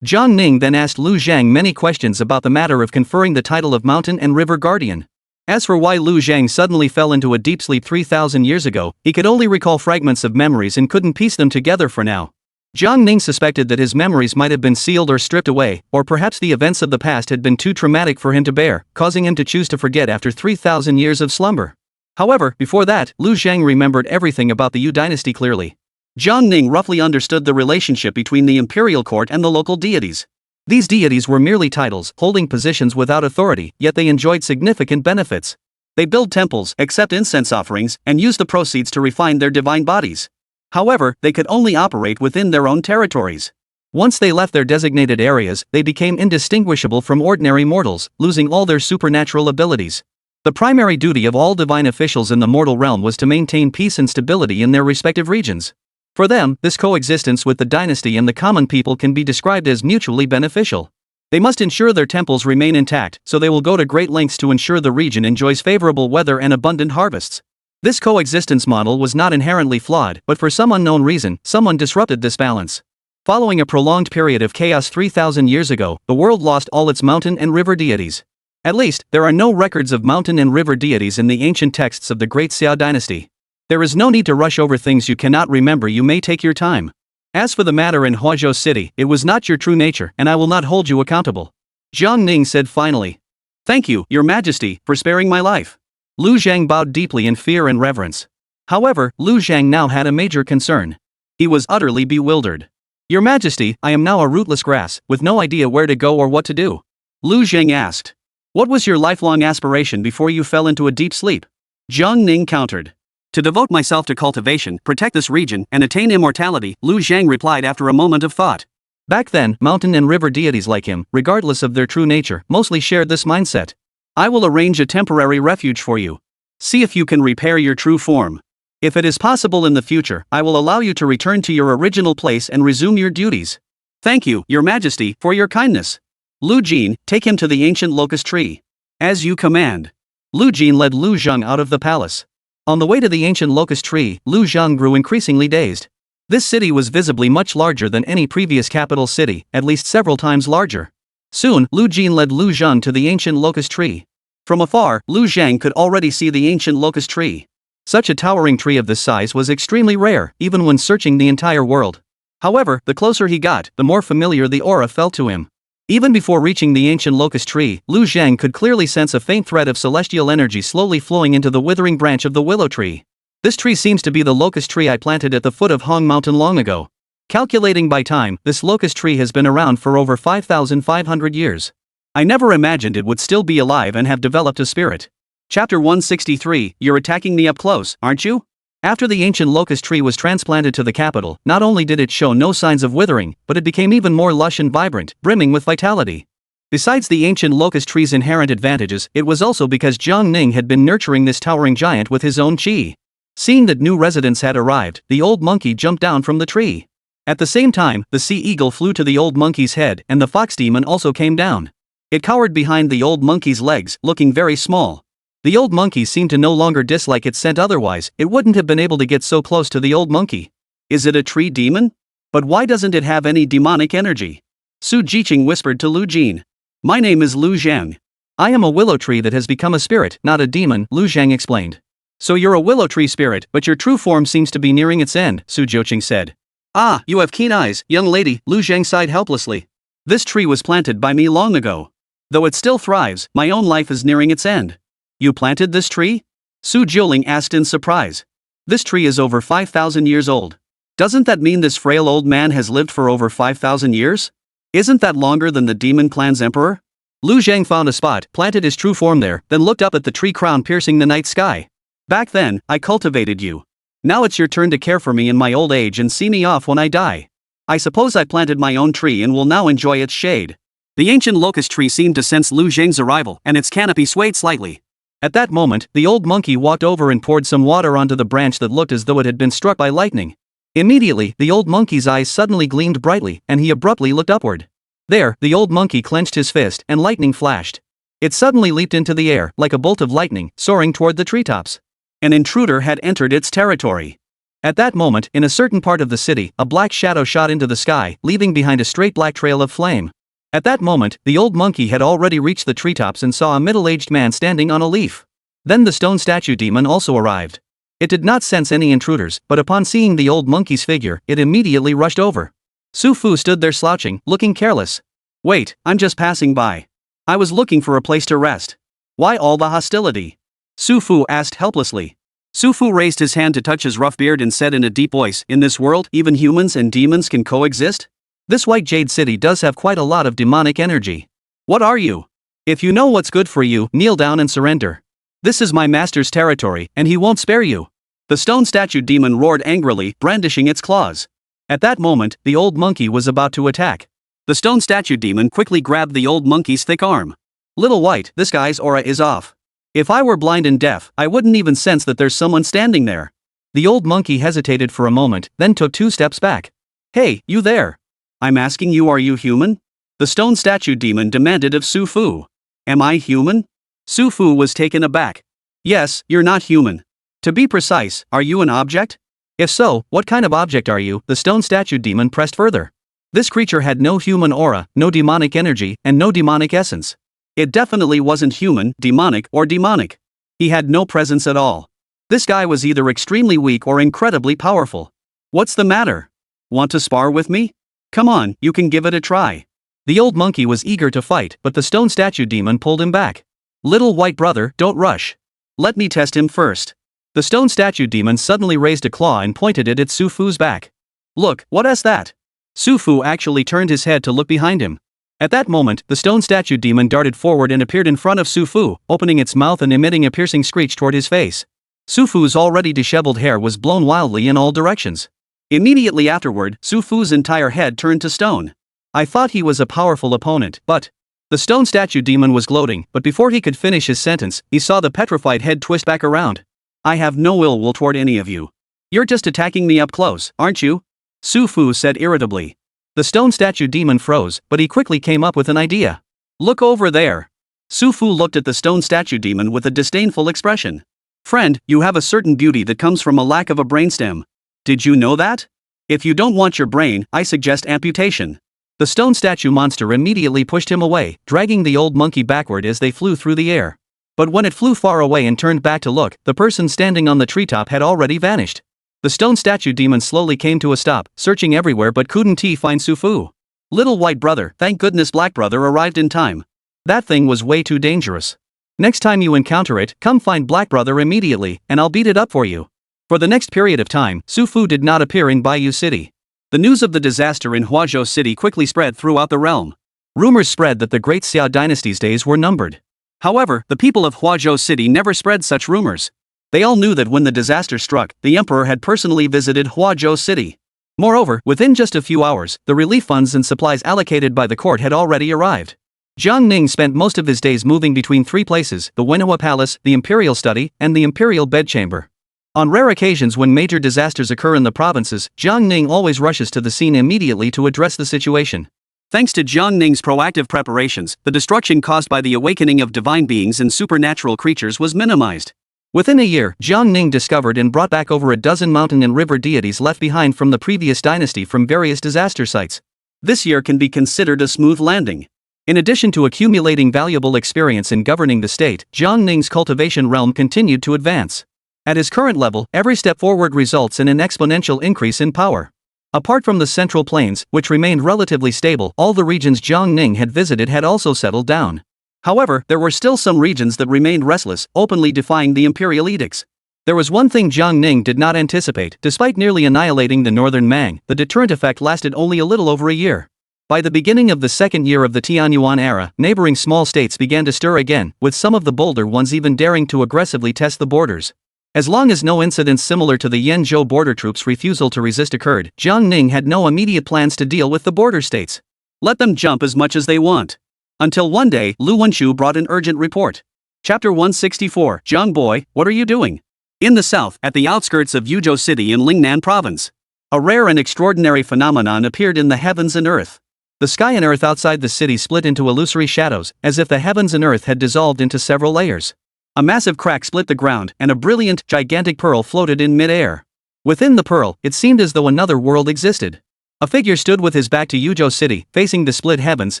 A: Jiang Ning then asked Lu Zhang many questions about the matter of conferring the title of Mountain and River Guardian. As for why Lu Zhang suddenly fell into a deep sleep 3,000 years ago, he could only recall fragments of memories and couldn't piece them together for now. Jiang Ning suspected that his memories might have been sealed or stripped away, or perhaps the events of the past had been too traumatic for him to bear, causing him to choose to forget after 3,000 years of slumber. However, before that, Lu Zhang remembered everything about the Yu dynasty clearly. Jiang Ning roughly understood the relationship between the imperial court and the local deities. These deities were merely titles, holding positions without authority, yet they enjoyed significant benefits. They build temples, accept incense offerings, and use the proceeds to refine their divine bodies. However, they could only operate within their own territories. Once they left their designated areas, they became indistinguishable from ordinary mortals, losing all their supernatural abilities. The primary duty of all divine officials in the mortal realm was to maintain peace and stability in their respective regions. For them, this coexistence with the dynasty and the common people can be described as mutually beneficial. They must ensure their temples remain intact, so they will go to great lengths to ensure the region enjoys favorable weather and abundant harvests. This coexistence model was not inherently flawed, but for some unknown reason, someone disrupted this balance. Following a prolonged period of chaos 3,000 years ago, the world lost all its mountain and river deities. At least, there are no records of mountain and river deities in the ancient texts of the Great Xia dynasty. There is no need to rush over things you cannot remember. You may take your time. As for the matter in Huazhou City, it was not your true nature, and I will not hold you accountable. Jiang Ning said finally. Thank you, Your Majesty, for sparing my life. Lu Zhang bowed deeply in fear and reverence. However, Lu Zhang now had a major concern. He was utterly bewildered. Your Majesty, I am now a rootless grass, with no idea where to go or what to do. Lu Zhang asked. What was your lifelong aspiration before you fell into a deep sleep? Jiang Ning countered. To devote myself to cultivation, protect this region, and attain immortality, Lu Zhang replied after a moment of thought. Back then, mountain and river deities like him, regardless of their true nature, mostly shared this mindset. I will arrange a temporary refuge for you. See if you can repair your true form. If it is possible in the future, I will allow you to return to your original place and resume your duties. Thank you, Your Majesty, for your kindness. Lu Jin, take him to the ancient locust tree. As you command. Lu Jin led Lu Zhang out of the palace. On the way to the ancient locust tree, Lu Zhang grew increasingly dazed. This city was visibly much larger than any previous capital city, at least several times larger. Soon, Lu Jin led Lu Zhang to the ancient locust tree. From afar, Lu Zhang could already see the ancient locust tree. Such a towering tree of this size was extremely rare, even when searching the entire world. However, the closer he got, the more familiar the aura felt to him. Even before reaching the ancient locust tree, Lu Zhang could clearly sense a faint thread of celestial energy slowly flowing into the withering branch of the willow tree. This tree seems to be the locust tree I planted at the foot of Hong Mountain long ago. Calculating by time, this locust tree has been around for over 5,500 years. I never imagined it would still be alive and have developed a spirit. Chapter 163, You're attacking me up close, aren't you? After the ancient locust tree was transplanted to the capital, not only did it show no signs of withering, but it became even more lush and vibrant, brimming with vitality. Besides the ancient locust tree's inherent advantages, it was also because Jiang Ning had been nurturing this towering giant with his own qi. Seeing that new residents had arrived, the old monkey jumped down from the tree. At the same time, the sea eagle flew to the old monkey's head, and the fox demon also came down. It cowered behind the old monkey's legs, looking very small. The old monkey seemed to no longer dislike its scent, otherwise, it wouldn't have been able to get so close to the old monkey. Is it a tree demon? But why doesn't it have any demonic energy? Su Jiqing whispered to Lu Jin. My name is Lu Zhang. I am a willow tree that has become a spirit, not a demon, Lu Zhang explained. So you're a willow tree spirit, but your true form seems to be nearing its end, Su Jiqing said. Ah, you have keen eyes, young lady, Lu Zhang sighed helplessly. This tree was planted by me long ago. Though it still thrives, my own life is nearing its end. You planted this tree? Su Jiuling asked in surprise. This tree is over 5,000 years old. Doesn't that mean this frail old man has lived for over 5,000 years? Isn't that longer than the demon clan's emperor? Lu Zhang found a spot, planted his true form there, then looked up at the tree crown piercing the night sky. Back then, I cultivated you. Now it's your turn to care for me in my old age and see me off when I die. I suppose I planted my own tree and will now enjoy its shade. The ancient locust tree seemed to sense Lu Zhang's arrival, and its canopy swayed slightly. At that moment, the old monkey walked over and poured some water onto the branch that looked as though it had been struck by lightning. Immediately, the old monkey's eyes suddenly gleamed brightly, and he abruptly looked upward. There, the old monkey clenched his fist, and lightning flashed. It suddenly leaped into the air, like a bolt of lightning, soaring toward the treetops. An intruder had entered its territory. At that moment, in a certain part of the city, a black shadow shot into the sky, leaving behind a straight black trail of flame. At that moment, the old monkey had already reached the treetops and saw a middle-aged man standing on a leaf. Then the stone statue demon also arrived. It did not sense any intruders, but upon seeing the old monkey's figure, it immediately rushed over. Su Fu stood there slouching, looking careless. Wait, I'm just passing by. I was looking for a place to rest. Why all the hostility? Su Fu asked helplessly. Su Fu raised his hand to touch his rough beard and said in a deep voice, in this world, even humans and demons can coexist? This White Jade City does have quite a lot of demonic energy. What are you? If you know what's good for you, kneel down and surrender. This is my master's territory, and he won't spare you. The stone statue demon roared angrily, brandishing its claws. At that moment, the old monkey was about to attack. The stone statue demon quickly grabbed the old monkey's thick arm. Little White, this guy's aura is off. If I were blind and deaf, I wouldn't even sense that there's someone standing there. The old monkey hesitated for a moment, then took 2 steps back. Hey, you there. I'm asking you, are you human? The stone statue demon demanded of Su Fu. Am I human? Su Fu was taken aback. Yes, you're not human. To be precise, are you an object? If so, what kind of object are you? The stone statue demon pressed further. This creature had no human aura, no demonic energy, and no demonic essence. It definitely wasn't human, demonic, or demonic. He had no presence at all. This guy was either extremely weak or incredibly powerful. What's the matter? Want to spar with me? Come on, you can give it a try. The old monkey was eager to fight, but the stone statue demon pulled him back. Little white brother, don't rush. Let me test him first. The stone statue demon suddenly raised a claw and pointed it at Su Fu's back. Look, what is that? Su Fu actually turned his head to look behind him. At that moment, the stone statue demon darted forward and appeared in front of Su Fu, opening its mouth and emitting a piercing screech toward his face. Su Fu's already disheveled hair was blown wildly in all directions. Immediately afterward, Su Fu's entire head turned to stone. I thought he was a powerful opponent, but... The stone statue demon was gloating, but before he could finish his sentence, he saw the petrified head twist back around. I have no ill will toward any of you. You're just attacking me up close, aren't you? Su Fu said irritably. The stone statue demon froze, but he quickly came up with an idea. Look over there. Su Fu looked at the stone statue demon with a disdainful expression. Friend, you have a certain beauty that comes from a lack of a brainstem. Did you know that? If you don't want your brain, I suggest amputation. The stone statue monster immediately pushed him away, dragging the old monkey backward as they flew through the air. But when it flew far away and turned back to look, the person standing on the treetop had already vanished. The stone statue demon slowly came to a stop, searching everywhere but couldn't he find Su Fu. Little white brother, thank goodness black brother arrived in time. That thing was way too dangerous. Next time you encounter it, come find black brother immediately, and I'll beat it up for you. For the next period of time, Su Fu did not appear in Baiyu City. The news of the disaster in Huazhou City quickly spread throughout the realm. Rumors spread that the Great Xiao dynasty's days were numbered. However, the people of Huazhou City never spread such rumors. They all knew that when the disaster struck, the emperor had personally visited Huazhou City. Moreover, within just a few hours, the relief funds and supplies allocated by the court had already arrived. Jiang Ning spent most of his days moving between three places: the Manhwa Palace, the Imperial Study, and the Imperial Bedchamber. On rare occasions when major disasters occur in the provinces, Jiang Ning always rushes to the scene immediately to address the situation. Thanks to Jiang Ning's proactive preparations, the destruction caused by the awakening of divine beings and supernatural creatures was minimized. Within a year, Jiang Ning discovered and brought back over a dozen mountain and river deities left behind from the previous dynasty from various disaster sites. This year can be considered a smooth landing. In addition to accumulating valuable experience in governing the state, Jiang Ning's cultivation realm continued to advance. At his current level, every step forward results in an exponential increase in power. Apart from the central plains, which remained relatively stable, all the regions Jiang Ning had visited had also settled down. However, there were still some regions that remained restless, openly defying the imperial edicts. There was one thing Jiang Ning did not anticipate: despite nearly annihilating the northern Mang, the deterrent effect lasted only a little over a year. By the beginning of the second year of the Tianyuan era, neighboring small states began to stir again, with some of the bolder ones even daring to aggressively test the borders. As long as no incidents similar to the Yenzhou border troops' refusal to resist occurred, Jiang Ning had no immediate plans to deal with the border states. Let them jump as much as they want. Until one day, Lu Wenshu brought an urgent report. Chapter 164, Jiang Boy, what are you doing? In the south, at the outskirts of Yuzhou City in Lingnan Province, a rare and extraordinary phenomenon appeared in the heavens and earth. The sky and earth outside the city split into illusory shadows, as if the heavens and earth had dissolved into several layers. A massive crack split the ground, and a brilliant, gigantic pearl floated in mid-air. Within the pearl, it seemed as though another world existed. A figure stood with his back to Yuzhou City, facing the split heavens,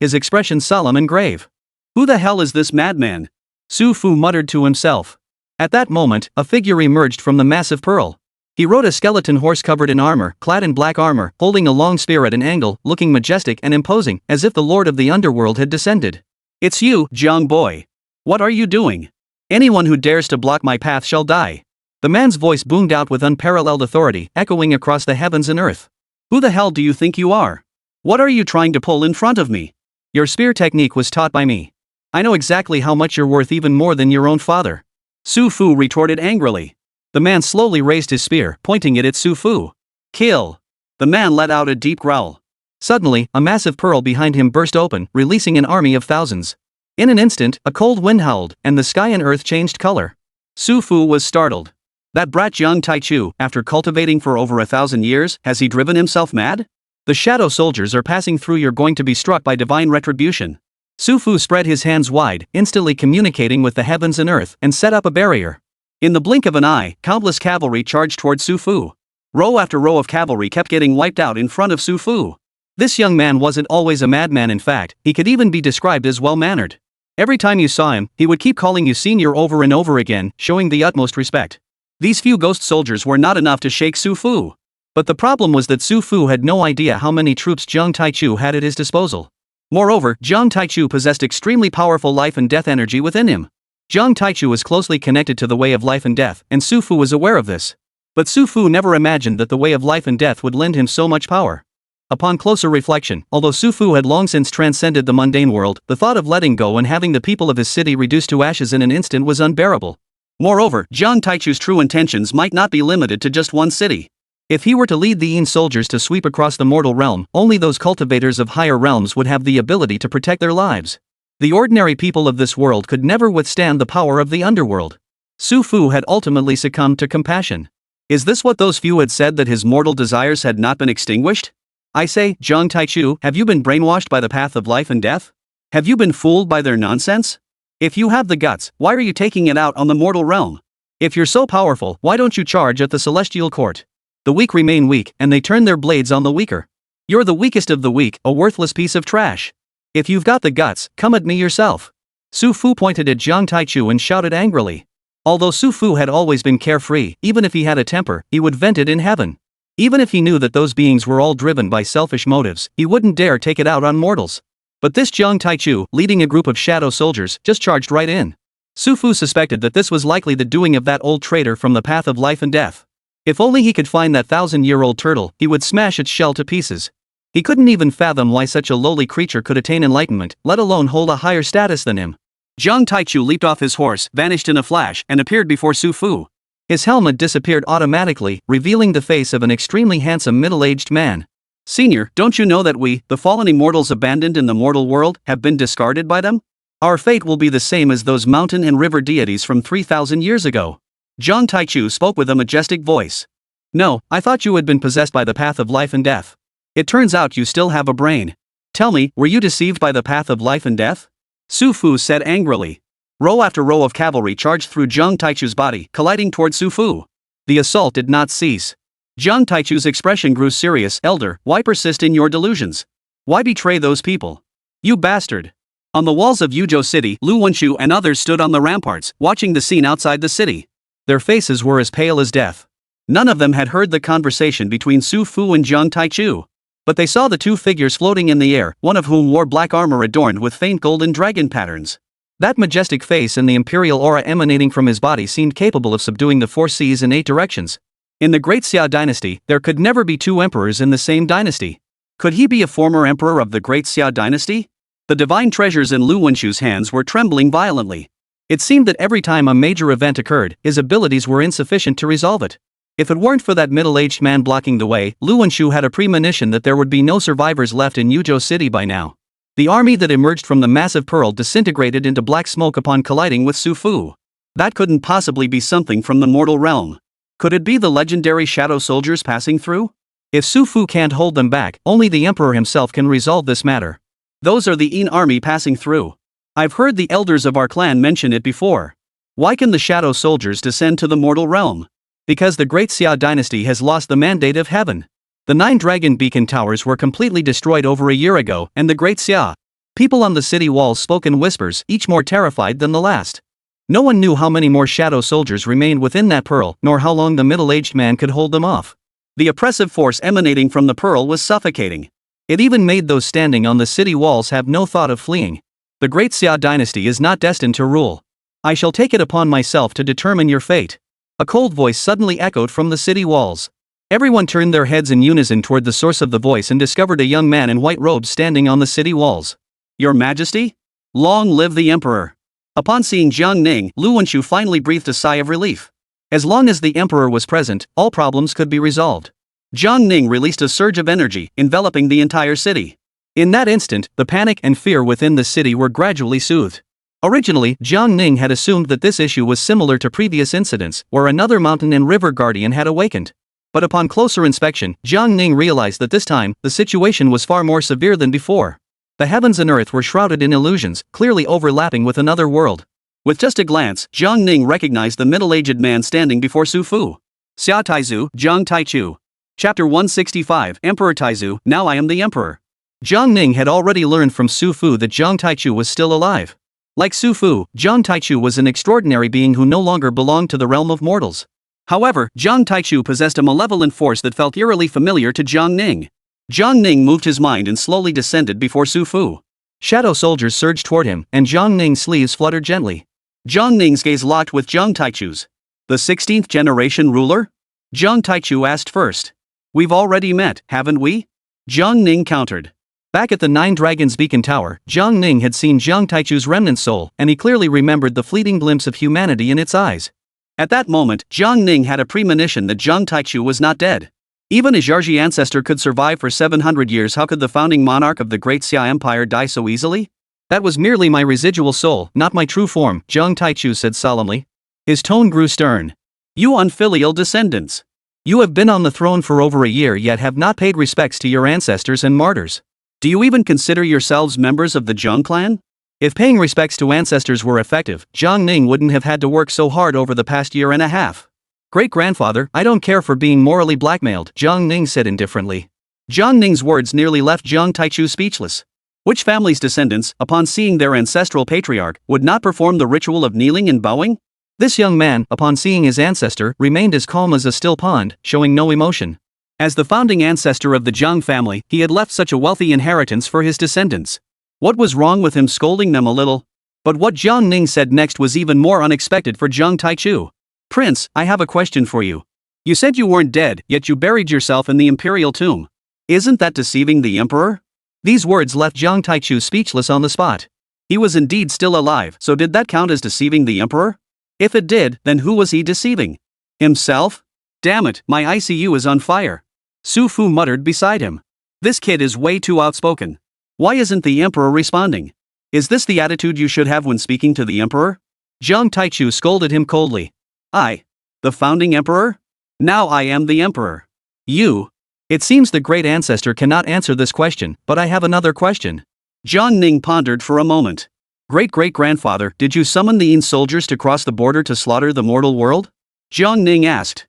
A: his expression solemn and grave. Who the hell is this madman? Su Fu muttered to himself. At that moment, a figure emerged from the massive pearl. He rode a skeleton horse covered in armor, clad in black armor, holding a long spear at an angle, looking majestic and imposing, as if the lord of the underworld had descended. It's you, Jiang Boy. What are you doing? Anyone who dares to block my path shall die. The man's voice boomed out with unparalleled authority, echoing across the heavens and earth. Who the hell do you think you are? What are you trying to pull in front of me? Your spear technique was taught by me. I know exactly how much you're worth, even more than your own father. Su Fu retorted angrily. The man slowly raised his spear, pointing it at Su Fu. Kill! The man let out a deep growl. Suddenly, a massive pearl behind him burst open, releasing an army of thousands. In an instant, a cold wind howled, and the sky and earth changed color. Su Fu was startled. That brat Jiang Taichu, after cultivating for over 1,000 years, has he driven himself mad? The shadow soldiers are passing through. You're going to be struck by divine retribution. Su Fu spread his hands wide, instantly communicating with the heavens and earth, and set up a barrier. In the blink of an eye, countless cavalry charged toward Su Fu. Row after row of cavalry kept getting wiped out in front of Su Fu. This young man wasn't always a madman. In fact, he could even be described as well-mannered. Every time you saw him, he would keep calling you senior over and over again, showing the utmost respect. These few ghost soldiers were not enough to shake Su Fu. But the problem was that Su Fu had no idea how many troops Jiang Taichu had at his disposal. Moreover, Jiang Taichu possessed extremely powerful life and death energy within him. Jiang Taichu was closely connected to the way of life and death, and Su Fu was aware of this. But Su Fu never imagined that the way of life and death would lend him so much power. Upon closer reflection, although Su Fu had long since transcended the mundane world, the thought of letting go and having the people of his city reduced to ashes in an instant was unbearable. Moreover, Jiang Taichu's true intentions might not be limited to just one city. If he were to lead the Yin soldiers to sweep across the mortal realm, only those cultivators of higher realms would have the ability to protect their lives. The ordinary people of this world could never withstand the power of the underworld. Su Fu had ultimately succumbed to compassion. Is this what those few had said, that his mortal desires had not been extinguished? I say, Jiang Taichu, have you been brainwashed by the path of life and death? Have you been fooled by their nonsense? If you have the guts, why are you taking it out on the mortal realm? If you're so powerful, why don't you charge at the celestial court? The weak remain weak, and they turn their blades on the weaker. You're the weakest of the weak, a worthless piece of trash. If you've got the guts, come at me yourself. Su Fu pointed at Jiang Taichu and shouted angrily. Although Su Fu had always been carefree, even if he had a temper, he would vent it in heaven. Even if he knew that those beings were all driven by selfish motives, he wouldn't dare take it out on mortals. But this Jiang Taichu, leading a group of shadow soldiers, just charged right in. Su Fu suspected that this was likely the doing of that old traitor from the path of life and death. If only he could find that 1,000-year-old turtle, he would smash its shell to pieces. He couldn't even fathom why such a lowly creature could attain enlightenment, let alone hold a higher status than him. Jiang Taichu leaped off his horse, vanished in a flash, and appeared before Su Fu. His helmet disappeared automatically, revealing the face of an extremely handsome middle-aged man. Senior, don't you know that we, the fallen immortals abandoned in the mortal world, have been discarded by them? Our fate will be the same as those mountain and river deities from 3,000 years ago. Jiang Taichu spoke with a majestic voice. No, I thought you had been possessed by the path of life and death. It turns out you still have a brain. Tell me, were you deceived by the path of life and death? Su Fu said angrily. Row after row of cavalry charged through Jiang Taichu's body, colliding toward Su Fu. The assault did not cease. Jiang Taichu's expression grew serious. Elder, why persist in your delusions? Why betray those people? You bastard. On the walls of Yuzhou City, Lu Wenshu and others stood on the ramparts, watching the scene outside the city. Their faces were as pale as death. None of them had heard the conversation between Su Fu and Jiang Taichu. But they saw the two figures floating in the air, one of whom wore black armor adorned with faint golden dragon patterns. That majestic face and the imperial aura emanating from his body seemed capable of subduing the 4 seas in 8 directions. In the Great Xia dynasty, there could never be 2 emperors in the same dynasty. Could he be a former emperor of the Great Xia dynasty? The divine treasures in Lu Wenshu's hands were trembling violently. It seemed that every time a major event occurred, his abilities were insufficient to resolve it. If it weren't for that middle-aged man blocking the way, Lu Wenshu had a premonition that there would be no survivors left in Yuzhou City by now. The army that emerged from the massive pearl disintegrated into black smoke upon colliding with Su Fu. That couldn't possibly be something from the mortal realm. Could it be the legendary shadow soldiers passing through? If Su Fu can't hold them back, only the emperor himself can resolve this matter. Those are the Yin army passing through. I've heard the elders of our clan mention it before. Why can the shadow soldiers descend to the mortal realm? Because the Great Xia dynasty has lost the mandate of heaven. The 9 dragon beacon towers were completely destroyed over a year ago, and the Great Xia people on the city walls spoke in whispers, each more terrified than the last. No one knew how many more shadow soldiers remained within that pearl, nor how long the middle-aged man could hold them off. The oppressive force emanating from the pearl was suffocating. It even made those standing on the city walls have no thought of fleeing. The Great Xia dynasty is not destined to rule. I shall take it upon myself to determine your fate. A cold voice suddenly echoed from the city walls. Everyone turned their heads in unison toward the source of the voice and discovered a young man in white robes standing on the city walls. Your Majesty? Long live the Emperor! Upon seeing Jiang Ning, Lu Wenshu finally breathed a sigh of relief. As long as the Emperor was present, all problems could be resolved. Jiang Ning released a surge of energy, enveloping the entire city. In that instant, the panic and fear within the city were gradually soothed. Originally, Jiang Ning had assumed that this issue was similar to previous incidents, where another mountain and river guardian had awakened. But upon closer inspection, Jiang Ning realized that this time, the situation was far more severe than before. The heavens and earth were shrouded in illusions, clearly overlapping with another world. With just a glance, Jiang Ning recognized the middle-aged man standing before Su Fu. Xia Taizu, Jiang Taichu. Chapter 165, Emperor Taizu, now I am the Emperor. Jiang Ning had already learned from Su Fu that Jiang Taichu was still alive. Like Su Fu, Jiang Taichu was an extraordinary being who no longer belonged to the realm of mortals. However, Jiang Taichu possessed a malevolent force that felt eerily familiar to Jiang Ning. Jiang Ning moved his mind and slowly descended before Su Fu. Shadow soldiers surged toward him, and Jiang Ning's sleeves fluttered gently. Jiang Ning's gaze locked with Jiang Taichu's. The 16th generation ruler? Jiang Taichu asked first. We've already met, haven't we? Jiang Ning countered. Back at the 9 Dragons Beacon Tower, Jiang Ning had seen Jiang Taichu's remnant soul, and he clearly remembered the fleeting glimpse of humanity in its eyes. At that moment, Jiang Ning had a premonition that Jiang Taichu was not dead. Even a Zharji ancestor could survive for 700 years. How could the founding monarch of the Great Xia Empire die so easily? That was merely my residual soul, not my true form, Jiang Taichu said solemnly. His tone grew stern. You unfilial descendants. You have been on the throne for over a year yet have not paid respects to your ancestors and martyrs. Do you even consider yourselves members of the Jiang clan? If paying respects to ancestors were effective, Jiang Ning wouldn't have had to work so hard over the past year and a half. Great-grandfather, I don't care for being morally blackmailed, Jiang Ning said indifferently. Jiang Ning's words nearly left Jiang Taichu speechless. Which family's descendants, upon seeing their ancestral patriarch, would not perform the ritual of kneeling and bowing? This young man, upon seeing his ancestor, remained as calm as a still pond, showing no emotion. As the founding ancestor of the Jiang family, he had left such a wealthy inheritance for his descendants. What was wrong with him scolding them a little? But what Jiang Ning said next was even more unexpected for Jiang Taichu. Prince, I have a question for you. You said you weren't dead, yet you buried yourself in the imperial tomb. Isn't that deceiving the emperor? These words left Jiang Taichu speechless on the spot. He was indeed still alive, so did that count as deceiving the emperor? If it did, then who was he deceiving? Himself? Damn it, my ICU is on fire. Su Fu muttered beside him. This kid is way too outspoken. Why isn't the emperor responding? Is this the attitude you should have when speaking to the emperor? Jiang Taichu scolded him coldly. I? The founding emperor? Now I am the emperor. You? It seems the great ancestor cannot answer this question, but I have another question. Jiang Ning pondered for a moment. Great-great-grandfather, did you summon the Yin soldiers to cross the border to slaughter the mortal world? Jiang Ning asked.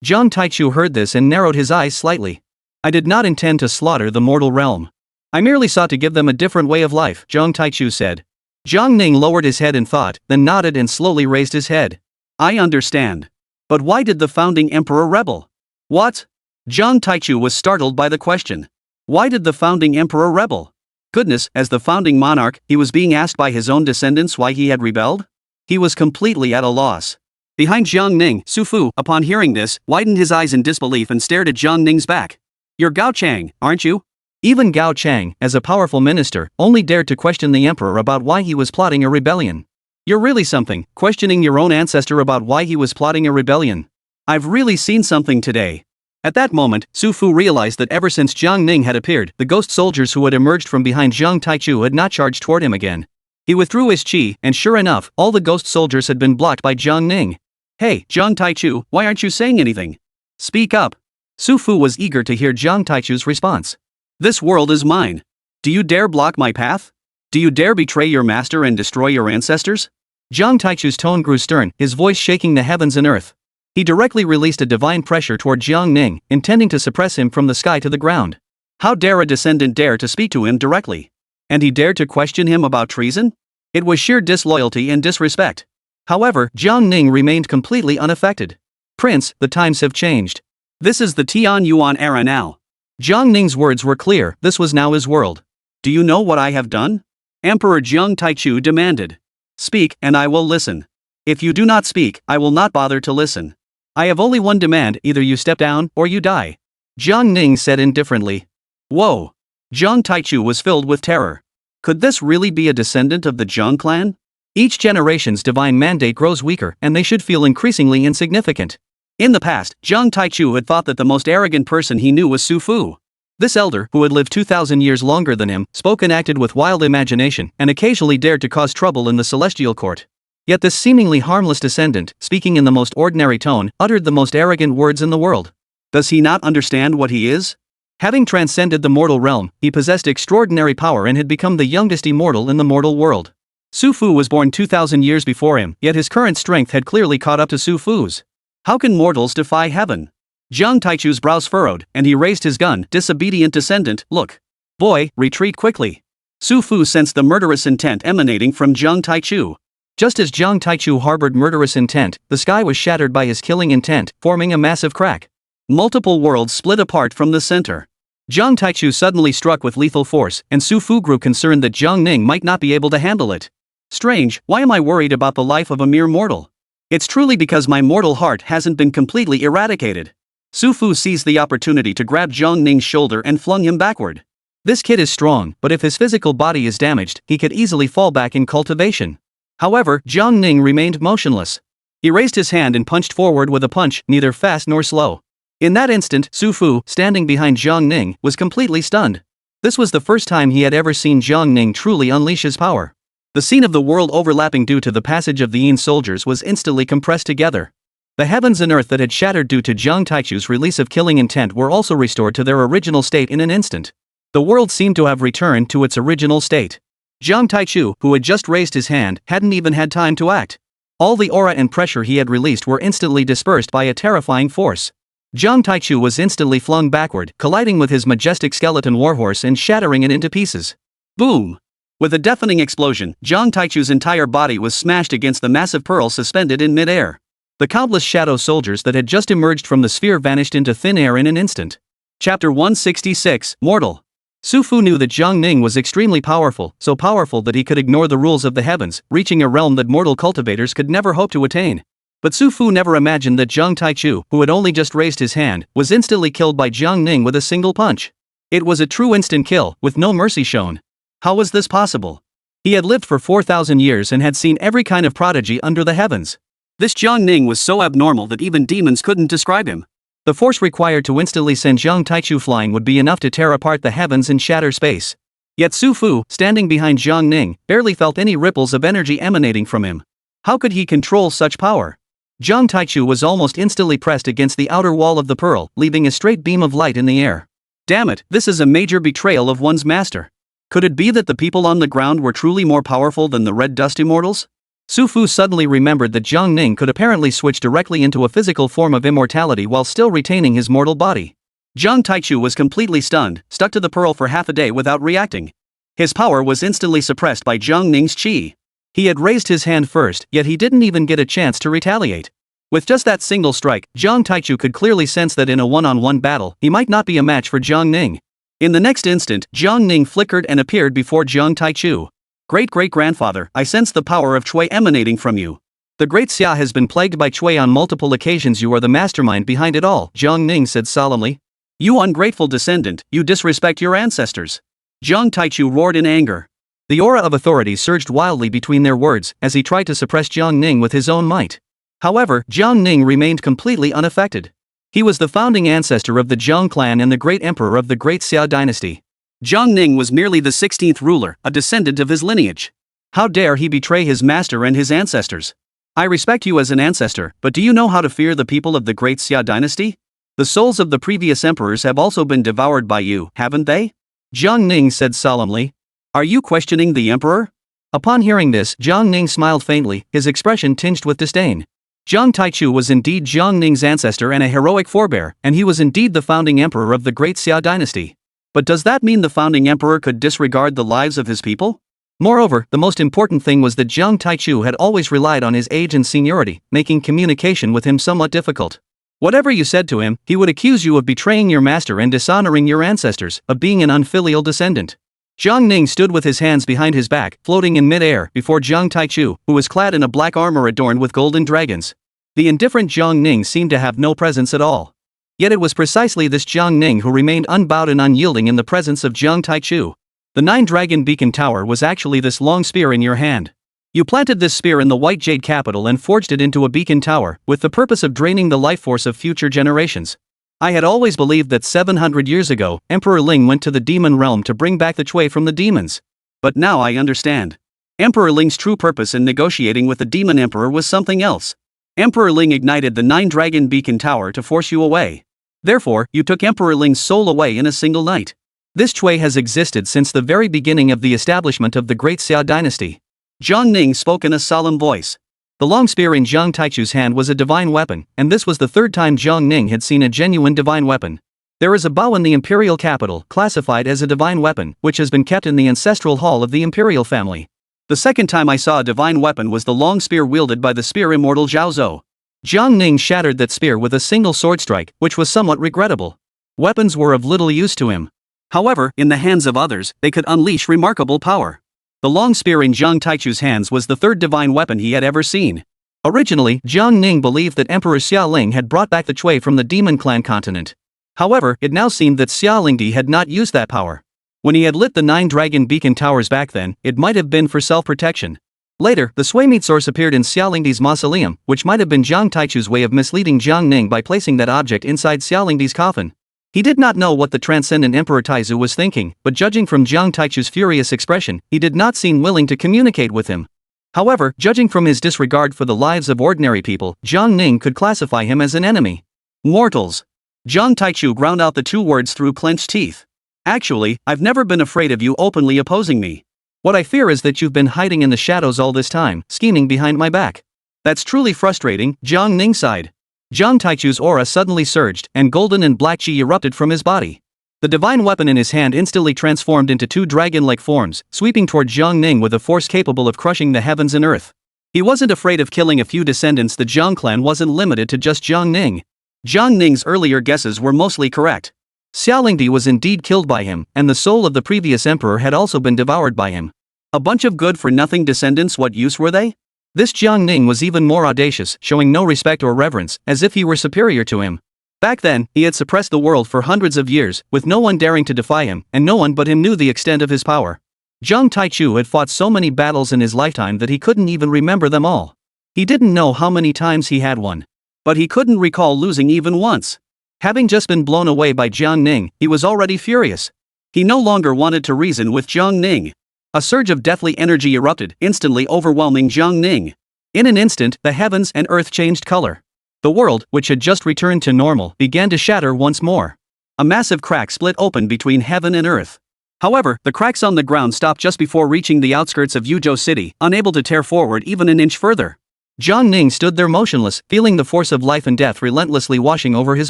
A: Jiang Taichu heard this and narrowed his eyes slightly. I did not intend to slaughter the mortal realm. I merely sought to give them a different way of life, Jiang Taichu said. Jiang Ning lowered his head in thought, then nodded and slowly raised his head. I understand. But why did the founding emperor rebel? What? Jiang Taichu was startled by the question. Why did the founding emperor rebel? Goodness, as the founding monarch, he was being asked by his own descendants why he had rebelled? He was completely at a loss. Behind Jiang Ning, Su Fu, upon hearing this, widened his eyes in disbelief and stared at Jiang Ning's back. You're Gao Chang, aren't you? Even Gao Chang, as a powerful minister, only dared to question the emperor about why he was plotting a rebellion. You're really something, questioning your own ancestor about why he was plotting a rebellion. I've really seen something today. At that moment, Su Fu realized that ever since Jiang Ning had appeared, the ghost soldiers who had emerged from behind Jiang Taichu had not charged toward him again. He withdrew his qi, and sure enough, all the ghost soldiers had been blocked by Jiang Ning. Hey, Jiang Taichu, why aren't you saying anything? Speak up. Su Fu was eager to hear Jiang Taichu's response. This world is mine. Do you dare block my path? Do you dare betray your master and destroy your ancestors? Jiang Taichu's tone grew stern, his voice shaking the heavens and earth. He directly released a divine pressure toward Jiang Ning, intending to suppress him from the sky to the ground. How dare a descendant dare to speak to him directly? And he dared to question him about treason? It was sheer disloyalty and disrespect. However, Jiang Ning remained completely unaffected. Prince, the times have changed. This is the Tian Yuan era now. Jiang Ning's words were clear, this was now his world. Do you know what I have done? Emperor Jiang Taichu demanded. Speak, and I will listen. If you do not speak, I will not bother to listen. I have only one demand, either you step down, or you die. Jiang Ning said indifferently. Whoa! Jiang Taichu was filled with terror. Could this really be a descendant of the Jiang clan? Each generation's divine mandate grows weaker, and they should feel increasingly insignificant. In the past, Jiang Taichu had thought that the most arrogant person he knew was Su Fu. This elder, who had lived 2,000 years longer than him, spoke and acted with wild imagination, and occasionally dared to cause trouble in the celestial court. Yet this seemingly harmless descendant, speaking in the most ordinary tone, uttered the most arrogant words in the world. Does he not understand what he is? Having transcended the mortal realm, he possessed extraordinary power and had become the youngest immortal in the mortal world. Su Fu was born 2,000 years before him, yet his current strength had clearly caught up to Su Fu's. How can mortals defy heaven? Jiang Taichu's brows furrowed, and he raised his gun. Disobedient descendant, look. Boy, retreat quickly. Su Fu sensed the murderous intent emanating from Jiang Taichu. Just as Jiang Taichu harbored murderous intent, the sky was shattered by his killing intent, forming a massive crack. Multiple worlds split apart from the center. Jiang Taichu suddenly struck with lethal force, and Su Fu grew concerned that Jiang Ning might not be able to handle it. Strange, why am I worried about the life of a mere mortal? It's truly because my mortal heart hasn't been completely eradicated. Su Fu seized the opportunity to grab Jiang Ning's shoulder and flung him backward. This kid is strong, but if his physical body is damaged, he could easily fall back in cultivation. However, Jiang Ning remained motionless. He raised his hand and punched forward with a punch, neither fast nor slow. In that instant, Su Fu, standing behind Jiang Ning, was completely stunned. This was the first time he had ever seen Jiang Ning truly unleash his power. The scene of the world overlapping due to the passage of the Yin soldiers was instantly compressed together. The heavens and earth that had shattered due to Jiang Taichu's release of killing intent were also restored to their original state in an instant. The world seemed to have returned to its original state. Jiang Taichu, who had just raised his hand, hadn't even had time to act. All the aura and pressure he had released were instantly dispersed by a terrifying force. Jiang Taichu was instantly flung backward, colliding with his majestic skeleton warhorse and shattering it into pieces. Boom! With a deafening explosion, Jiang Taichu's entire body was smashed against the massive pearl suspended in mid-air. The countless shadow soldiers that had just emerged from the sphere vanished into thin air in an instant. Chapter 166, Mortal. Su Fu knew that Jiang Ning was extremely powerful, so powerful that he could ignore the rules of the heavens, reaching a realm that mortal cultivators could never hope to attain. But Su Fu never imagined that Jiang Taichu, who had only just raised his hand, was instantly killed by Jiang Ning with a single punch. It was a true instant kill, with no mercy shown. How was this possible? He had lived for 4,000 years and had seen every kind of prodigy under the heavens. This Jiang Ning was so abnormal that even demons couldn't describe him. The force required to instantly send Jiang Taichu flying would be enough to tear apart the heavens and shatter space. Yet Su Fu, standing behind Jiang Ning, barely felt any ripples of energy emanating from him. How could he control such power? Jiang Taichu was almost instantly pressed against the outer wall of the pearl, leaving a straight beam of light in the air. Damn it, this is a major betrayal of one's master. Could it be that the people on the ground were truly more powerful than the red dust immortals? Su Fu suddenly remembered that Jiang Ning could apparently switch directly into a physical form of immortality while still retaining his mortal body. Jiang Taichu was completely stunned, stuck to the pearl for half a day without reacting. His power was instantly suppressed by Jiang Ning's chi. He had raised his hand first, yet he didn't even get a chance to retaliate. With just that single strike, Jiang Taichu could clearly sense that in a one-on-one battle, he might not be a match for Jiang Ning. In the next instant, Jiang Ning flickered and appeared before Jiang Taichu. Great-great-grandfather, I sense the power of Chui emanating from you. The great Xia has been plagued by Chui on multiple occasions. You are the mastermind behind it all, Jiang Ning said solemnly. You ungrateful descendant, you disrespect your ancestors. Jiang Taichu roared in anger. The aura of authority surged wildly between their words as he tried to suppress Jiang Ning with his own might. However, Jiang Ning remained completely unaffected. He was the founding ancestor of the Jiang clan and the great emperor of the great Xia dynasty. Jiang Ning was merely the 16th ruler, a descendant of his lineage. How dare he betray his master and his ancestors? I respect you as an ancestor, but do you know how to fear the people of the great Xia dynasty? The souls of the previous emperors have also been devoured by you, haven't they? Jiang Ning said solemnly. Are you questioning the emperor? Upon hearing this, Jiang Ning smiled faintly, his expression tinged with disdain. Jiang Taichu was indeed Jiang Ning's ancestor and a heroic forebear, and he was indeed the founding emperor of the great Xia dynasty. But does that mean the founding emperor could disregard the lives of his people? Moreover, the most important thing was that Jiang Taichu had always relied on his age and seniority, making communication with him somewhat difficult. Whatever you said to him, he would accuse you of betraying your master and dishonoring your ancestors, of being an unfilial descendant. Jiang Ning stood with his hands behind his back, floating in mid-air before Jiang Taichu, who was clad in a black armor adorned with golden dragons. The indifferent Jiang Ning seemed to have no presence at all. Yet it was precisely this Jiang Ning who remained unbowed and unyielding in the presence of Jiang Taichu. The 9-dragon beacon tower was actually this long spear in your hand. You planted this spear in the white jade capital and forged it into a beacon tower, with the purpose of draining the life force of future generations. I had always believed that 700 years ago, Emperor Ling went to the demon realm to bring back the Chui from the demons. But now I understand. Emperor Ling's true purpose in negotiating with the demon emperor was something else. Emperor Ling ignited the 9-dragon beacon tower to force you away. Therefore, you took Emperor Ling's soul away in a single night. This Chui has existed since the very beginning of the establishment of the great Xia dynasty. Jiang Ning spoke in a solemn voice. The long spear in Jiang Taichu's hand was a divine weapon, and this was the third time Jiang Ning had seen a genuine divine weapon. There is a bow in the imperial capital, classified as a divine weapon, which has been kept in the ancestral hall of the imperial family. The second time I saw a divine weapon was the long spear wielded by the spear immortal Zhao Zhou. Jiang Ning shattered that spear with a single sword strike, which was somewhat regrettable. Weapons were of little use to him. However, in the hands of others, they could unleash remarkable power. The long spear in Jiang Taichu's hands was the third divine weapon he had ever seen. Originally, Jiang Ning believed that Emperor Xia Ling had brought back the Chui from the demon clan continent. However, it now seemed that Xia Lingdi had not used that power. When he had lit the 9-dragon beacon towers back then, it might have been for self-protection. Later, the Sway source appeared in Xia Lingdi's mausoleum, which might have been Jiang Taichu's way of misleading Jiang Ning by placing that object inside Xia Lingdi's coffin. He did not know what the transcendent Emperor Taizu was thinking, but judging from Jiang Taichu's furious expression, he did not seem willing to communicate with him. However, judging from his disregard for the lives of ordinary people, Jiang Ning could classify him as an enemy. Mortals. Jiang Taichu ground out the two words through clenched teeth. Actually, I've never been afraid of you openly opposing me. What I fear is that you've been hiding in the shadows all this time, scheming behind my back. That's truly frustrating, Jiang Ning sighed. Jiang Taichu's aura suddenly surged, and golden and black chi erupted from his body. The divine weapon in his hand instantly transformed into two dragon-like forms, sweeping toward Jiang Ning with a force capable of crushing the heavens and earth. He wasn't afraid of killing a few descendants. The Jiang clan wasn't limited to just Jiang Ning. Jiang Ning's earlier guesses were mostly correct. Xia Lingdi was indeed killed by him, and the soul of the previous emperor had also been devoured by him. A bunch of good-for-nothing descendants. What use were they? This Jiang Ning was even more audacious, showing no respect or reverence, as if he were superior to him. Back then, he had suppressed the world for hundreds of years, with no one daring to defy him, and no one but him knew the extent of his power. Jiang Taichu had fought so many battles in his lifetime that he couldn't even remember them all. He didn't know how many times he had won. But he couldn't recall losing even once. Having just been blown away by Jiang Ning, he was already furious. He no longer wanted to reason with Jiang Ning. A surge of deathly energy erupted, instantly overwhelming Jiang Ning. In an instant, the heavens and earth changed color. The world, which had just returned to normal, began to shatter once more. A massive crack split open between heaven and earth. However, the cracks on the ground stopped just before reaching the outskirts of Yuzhou City, unable to tear forward even an inch further. Jiang Ning stood there motionless, feeling the force of life and death relentlessly washing over his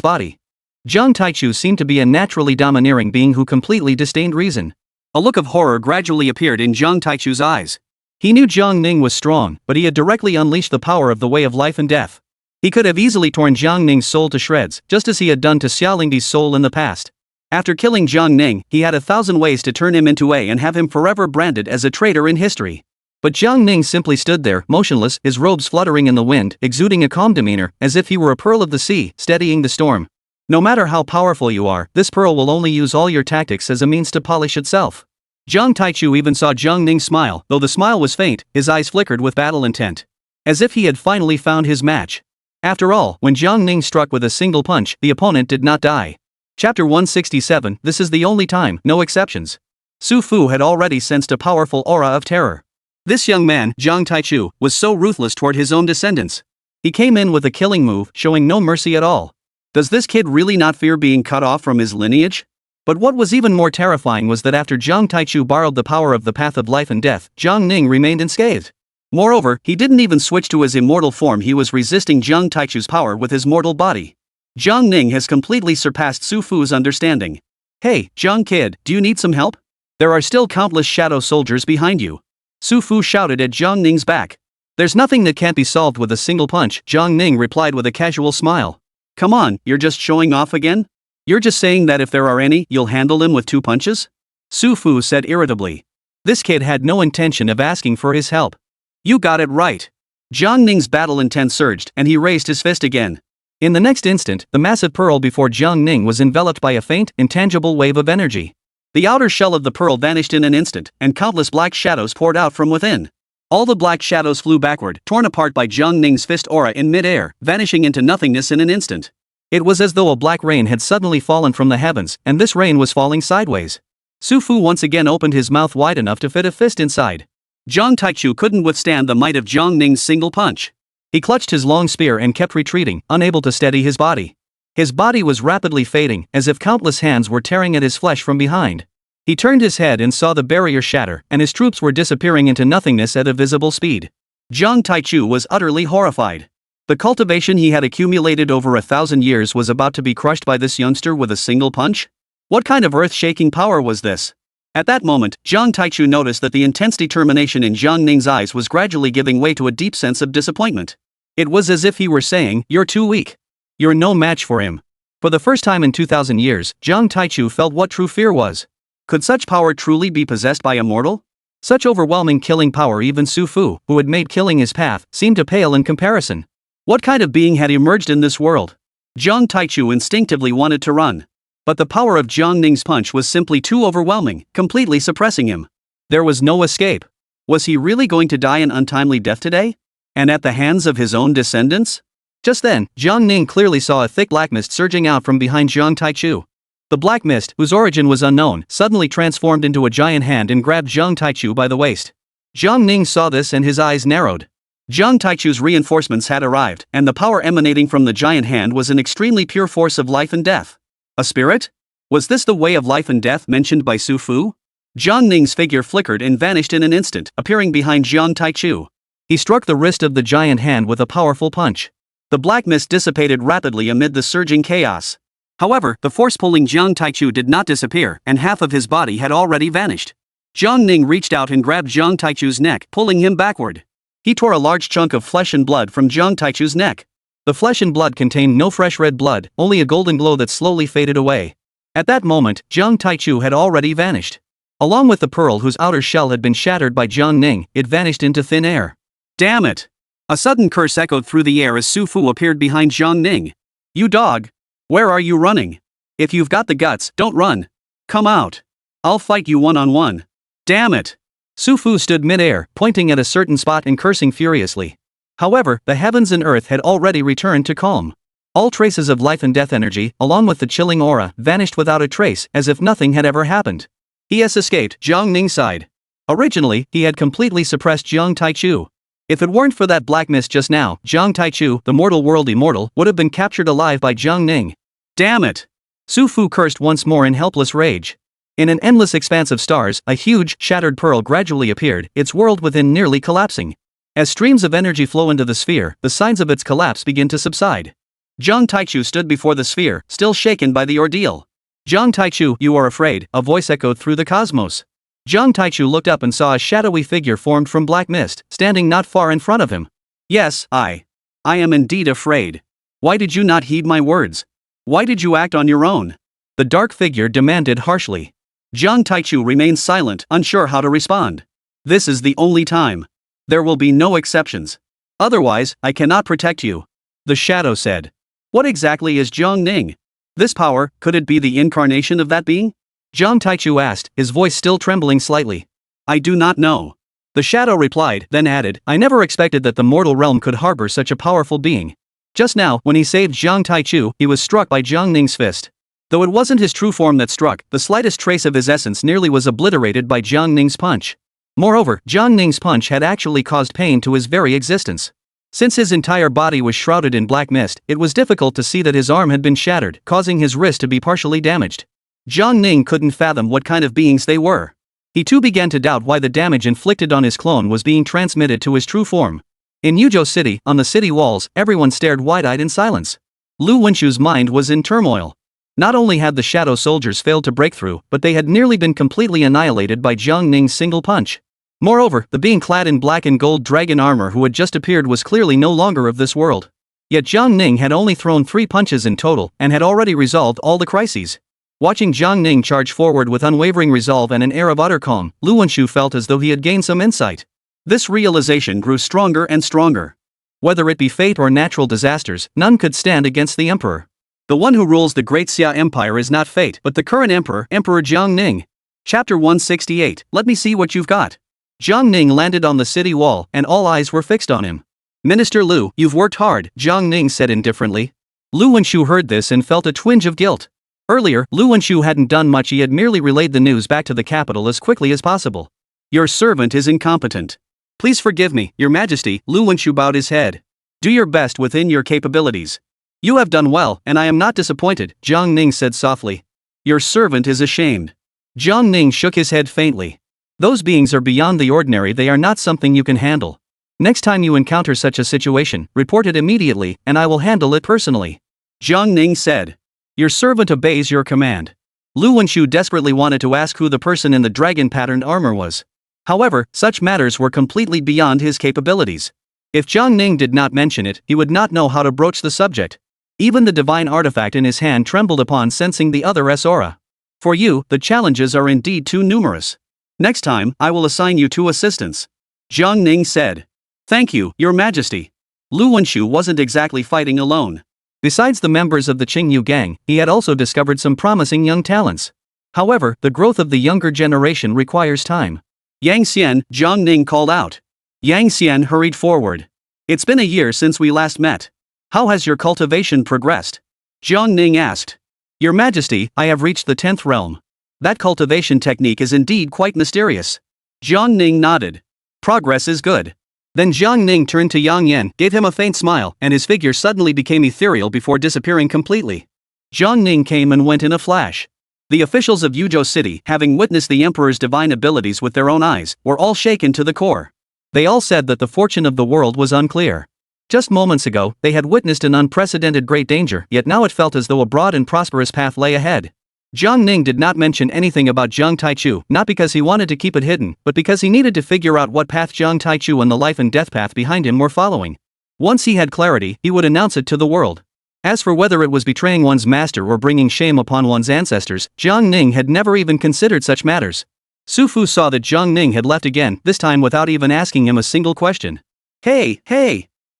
A: body. Jiang Taichu seemed to be a naturally domineering being who completely disdained reason. A look of horror gradually appeared in Jiang Taichu's eyes. He knew Jiang Ning was strong, but he had directly unleashed the power of the way of life and death. He could have easily torn Jiang Ning's soul to shreds, just as he had done to Xiaolingdi's soul in the past. After killing Jiang Ning, he had 1,000 ways to turn him into A and have him forever branded as a traitor in history. But Jiang Ning simply stood there, motionless, his robes fluttering in the wind, exuding a calm demeanor, as if he were a pearl of the sea, steadying the storm. No matter how powerful you are, this pearl will only use all your tactics as a means to polish itself. Jiang Taichu even saw Jiang Ning smile, though the smile was faint, his eyes flickered with battle intent. As if he had finally found his match. After all, when Jiang Ning struck with a single punch, the opponent did not die. Chapter 167, This is the only time, no exceptions. Su Fu had already sensed a powerful aura of terror. This young man, Jiang Taichu, was so ruthless toward his own descendants. He came in with a killing move, showing no mercy at all. Does this kid really not fear being cut off from his lineage? But what was even more terrifying was that after Jiang Taichu borrowed the power of the path of life and death, Jiang Ning remained unscathed. Moreover, he didn't even switch to his immortal form. He was resisting Jiang Taichu's power with his mortal body. Jiang Ning has completely surpassed Su Fu's understanding. Hey, Jiang kid, do you need some help? There are still countless shadow soldiers behind you. Su Fu shouted at Jiang Ning's back. There's nothing that can't be solved with a single punch, Jiang Ning replied with a casual smile. Come on, you're just showing off again? You're just saying that if there are any, you'll handle him with 2 punches? Su Fu said irritably. This kid had no intention of asking for his help. You got it right. Jiang Ning's battle intent surged, and he raised his fist again. In the next instant, the massive pearl before Jiang Ning was enveloped by a faint, intangible wave of energy. The outer shell of the pearl vanished in an instant, and countless black shadows poured out from within. All the black shadows flew backward, torn apart by Jiang Ning's fist aura in mid-air, vanishing into nothingness in an instant. It was as though a black rain had suddenly fallen from the heavens, and this rain was falling sideways. Su Fu once again opened his mouth wide enough to fit a fist inside. Jiang Taichu couldn't withstand the might of Jiang Ning's single punch. He clutched his long spear and kept retreating, unable to steady his body. His body was rapidly fading, as if countless hands were tearing at his flesh from behind. He turned his head and saw the barrier shatter, and his troops were disappearing into nothingness at a visible speed. Jiang Taichu was utterly horrified. The cultivation he had accumulated over 1,000 years was about to be crushed by this youngster with a single punch? What kind of earth-shaking power was this? At that moment, Jiang Taichu noticed that the intense determination in Jiang Ning's eyes was gradually giving way to a deep sense of disappointment. It was as if he were saying, "You're too weak. You're no match for him." For the first time in 2,000 years, Jiang Taichu felt what true fear was. Could such power truly be possessed by a mortal? Such overwhelming killing power, even Su Fu, who had made killing his path, seemed to pale in comparison. What kind of being had emerged in this world? Jiang Taichu instinctively wanted to run. But the power of Jiang Ning's punch was simply too overwhelming, completely suppressing him. There was no escape. Was he really going to die an untimely death today? And at the hands of his own descendants? Just then, Jiang Ning clearly saw a thick black mist surging out from behind Jiang Taichu. The black mist, whose origin was unknown, suddenly transformed into a giant hand and grabbed Jiang Taichu by the waist. Jiang Ning saw this and his eyes narrowed. Jiang Taichu's reinforcements had arrived, and the power emanating from the giant hand was an extremely pure force of life and death. A spirit? Was this the way of life and death mentioned by Su Fu? Jiang Ning's figure flickered and vanished in an instant, appearing behind Jiang Taichu. He struck the wrist of the giant hand with a powerful punch. The black mist dissipated rapidly amid the surging chaos. However, the force pulling Jiang Taichu did not disappear, and half of his body had already vanished. Jiang Ning reached out and grabbed Jiang Taichu's neck, pulling him backward. He tore a large chunk of flesh and blood from Jiang Taichu's neck. The flesh and blood contained no fresh red blood, only a golden glow that slowly faded away. At that moment, Jiang Taichu had already vanished. Along with the pearl whose outer shell had been shattered by Jiang Ning, it vanished into thin air. Damn it! A sudden curse echoed through the air as Su Fu appeared behind Jiang Ning. You dog! Where are you running? If you've got the guts, don't run. Come out. I'll fight you one-on-one. Damn it! Su Fu stood mid-air, pointing at a certain spot and cursing furiously. However, the heavens and earth had already returned to calm. All traces of life and death energy, along with the chilling aura, vanished without a trace, as if nothing had ever happened. He has escaped, Jiang Ning sighed. Originally, he had completely suppressed Jiang Taichu. If it weren't for that black mist just now, Jiang Taichu, the mortal world immortal, would have been captured alive by Jiang Ning. Damn it! Su Fu cursed once more in helpless rage. In an endless expanse of stars, a huge, shattered pearl gradually appeared, its world within nearly collapsing. As streams of energy flow into the sphere, the signs of its collapse begin to subside. Jiang Taichu stood before the sphere, still shaken by the ordeal. Jiang Taichu, you are afraid, a voice echoed through the cosmos. Jiang Taichu looked up and saw a shadowy figure formed from black mist, standing not far in front of him. Yes, I am indeed afraid. Why did you not heed my words? Why did you act on your own? The dark figure demanded harshly. Jiang Taichu remained silent, unsure how to respond. This is the only time. There will be no exceptions. Otherwise, I cannot protect you. The shadow said. What exactly is Jiang Ning? This power, could it be the incarnation of that being? Jiang Taichu asked, his voice still trembling slightly. I do not know. The shadow replied, then added, I never expected that the mortal realm could harbor such a powerful being. Just now, when he saved Jiang Taichu, he was struck by Jiang Ning's fist. Though it wasn't his true form that struck, the slightest trace of his essence nearly was obliterated by Jiang Ning's punch. Moreover, Jiang Ning's punch had actually caused pain to his very existence. Since his entire body was shrouded in black mist, it was difficult to see that his arm had been shattered, causing his wrist to be partially damaged. Jiang Ning couldn't fathom what kind of beings they were. He too began to doubt why the damage inflicted on his clone was being transmitted to his true form. In Yuzhou City, on the city walls, everyone stared wide-eyed in silence. Lu Wenshu's mind was in turmoil. Not only had the shadow soldiers failed to break through, but they had nearly been completely annihilated by Jiang Ning's single punch. Moreover, the being clad in black and gold dragon armor who had just appeared was clearly no longer of this world. Yet Jiang Ning had only thrown 3 punches in total, and had already resolved all the crises. Watching Jiang Ning charge forward with unwavering resolve and an air of utter calm, Lu Wenshu felt as though he had gained some insight. This realization grew stronger and stronger. Whether it be fate or natural disasters, none could stand against the emperor. The one who rules the Great Xia Empire is not fate, but the current emperor, Emperor Jiang Ning. Chapter 168, Let me see what you've got. Jiang Ning landed on the city wall, and all eyes were fixed on him. Minister Lu, you've worked hard, Jiang Ning said indifferently. Lu Wenshu heard this and felt a twinge of guilt. Earlier, Lu Wenshu hadn't done much, he had merely relayed the news back to the capital as quickly as possible. Your servant is incompetent. Please forgive me, Your Majesty, Lu Wenshu bowed his head. Do your best within your capabilities. You have done well, and I am not disappointed, Jiang Ning said softly. Your servant is ashamed. Jiang Ning shook his head faintly. Those beings are beyond the ordinary, they are not something you can handle. Next time you encounter such a situation, report it immediately, and I will handle it personally. Jiang Ning said. Your servant obeys your command. Lu Wenshu desperately wanted to ask who the person in the dragon-patterned armor was. However, such matters were completely beyond his capabilities. If Jiang Ning did not mention it, he would not know how to broach the subject. Even the divine artifact in his hand trembled upon sensing the other's aura. For you, the challenges are indeed too numerous. Next time, I will assign you 2 assistants. Jiang Ning said. Thank you, Your Majesty. Lu Wenshu wasn't exactly fighting alone. Besides the members of the Qingyu gang, he had also discovered some promising young talents. However, the growth of the younger generation requires time. Yang Xian, Jiang Ning called out. Yang Xian hurried forward. It's been a year since we last met. How has your cultivation progressed? Jiang Ning asked. Your Majesty, I have reached the 10th realm. That cultivation technique is indeed quite mysterious. Jiang Ning nodded. Progress is good. Then Jiang Ning turned to Yang Yan, gave him a faint smile, and his figure suddenly became ethereal before disappearing completely. Jiang Ning came and went in a flash. The officials of Yuzhou City, having witnessed the emperor's divine abilities with their own eyes, were all shaken to the core. They all said that the fortune of the world was unclear. Just moments ago, they had witnessed an unprecedented great danger, yet now it felt as though a broad and prosperous path lay ahead. Jiang Ning did not mention anything about Jiang Taichu, not because he wanted to keep it hidden, but because he needed to figure out what path Jiang Taichu and the life and death path behind him were following. Once he had clarity, he would announce it to the world. As for whether it was betraying one's master or bringing shame upon one's ancestors, Jiang Ning had never even considered such matters. Su Fu saw that Jiang Ning had left again, this time without even asking him a single question. Hey!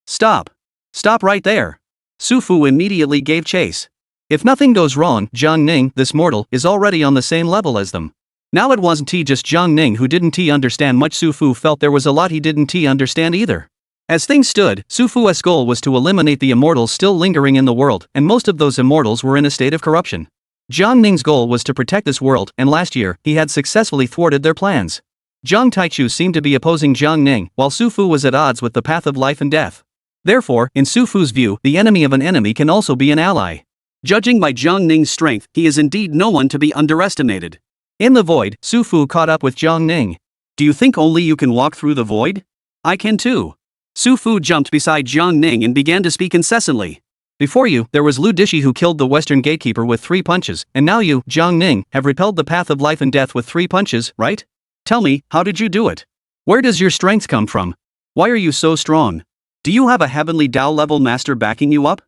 A: Stop! Stop right there! Su Fu immediately gave chase. If nothing goes wrong, Jiang Ning, this mortal, is already on the same level as them. Now it wasn't just Jiang Ning who didn't understand much. Su Fu felt there was a lot he didn't understand either. As things stood, Su Fu's goal was to eliminate the immortals still lingering in the world, and most of those immortals were in a state of corruption. Jiang Ning's goal was to protect this world, and last year, he had successfully thwarted their plans. Jiang Taichu seemed to be opposing Jiang Ning, while Su Fu was at odds with the path of life and death. Therefore, in Su Fu's view, the enemy of an enemy can also be an ally. Judging by Jiang Ning's strength, he is indeed no one to be underestimated. In the void, Su Fu caught up with Jiang Ning. Do you think only you can walk through the void? I can too. Su Fu jumped beside Jiang Ning and began to speak incessantly. Before you, there was Lu Dishi who killed the Western Gatekeeper with 3 punches, and now you, Jiang Ning, have repelled the path of life and death with 3 punches, right? Tell me, how did you do it? Where does your strength come from? Why are you so strong? Do you have a heavenly Dao level master backing you up?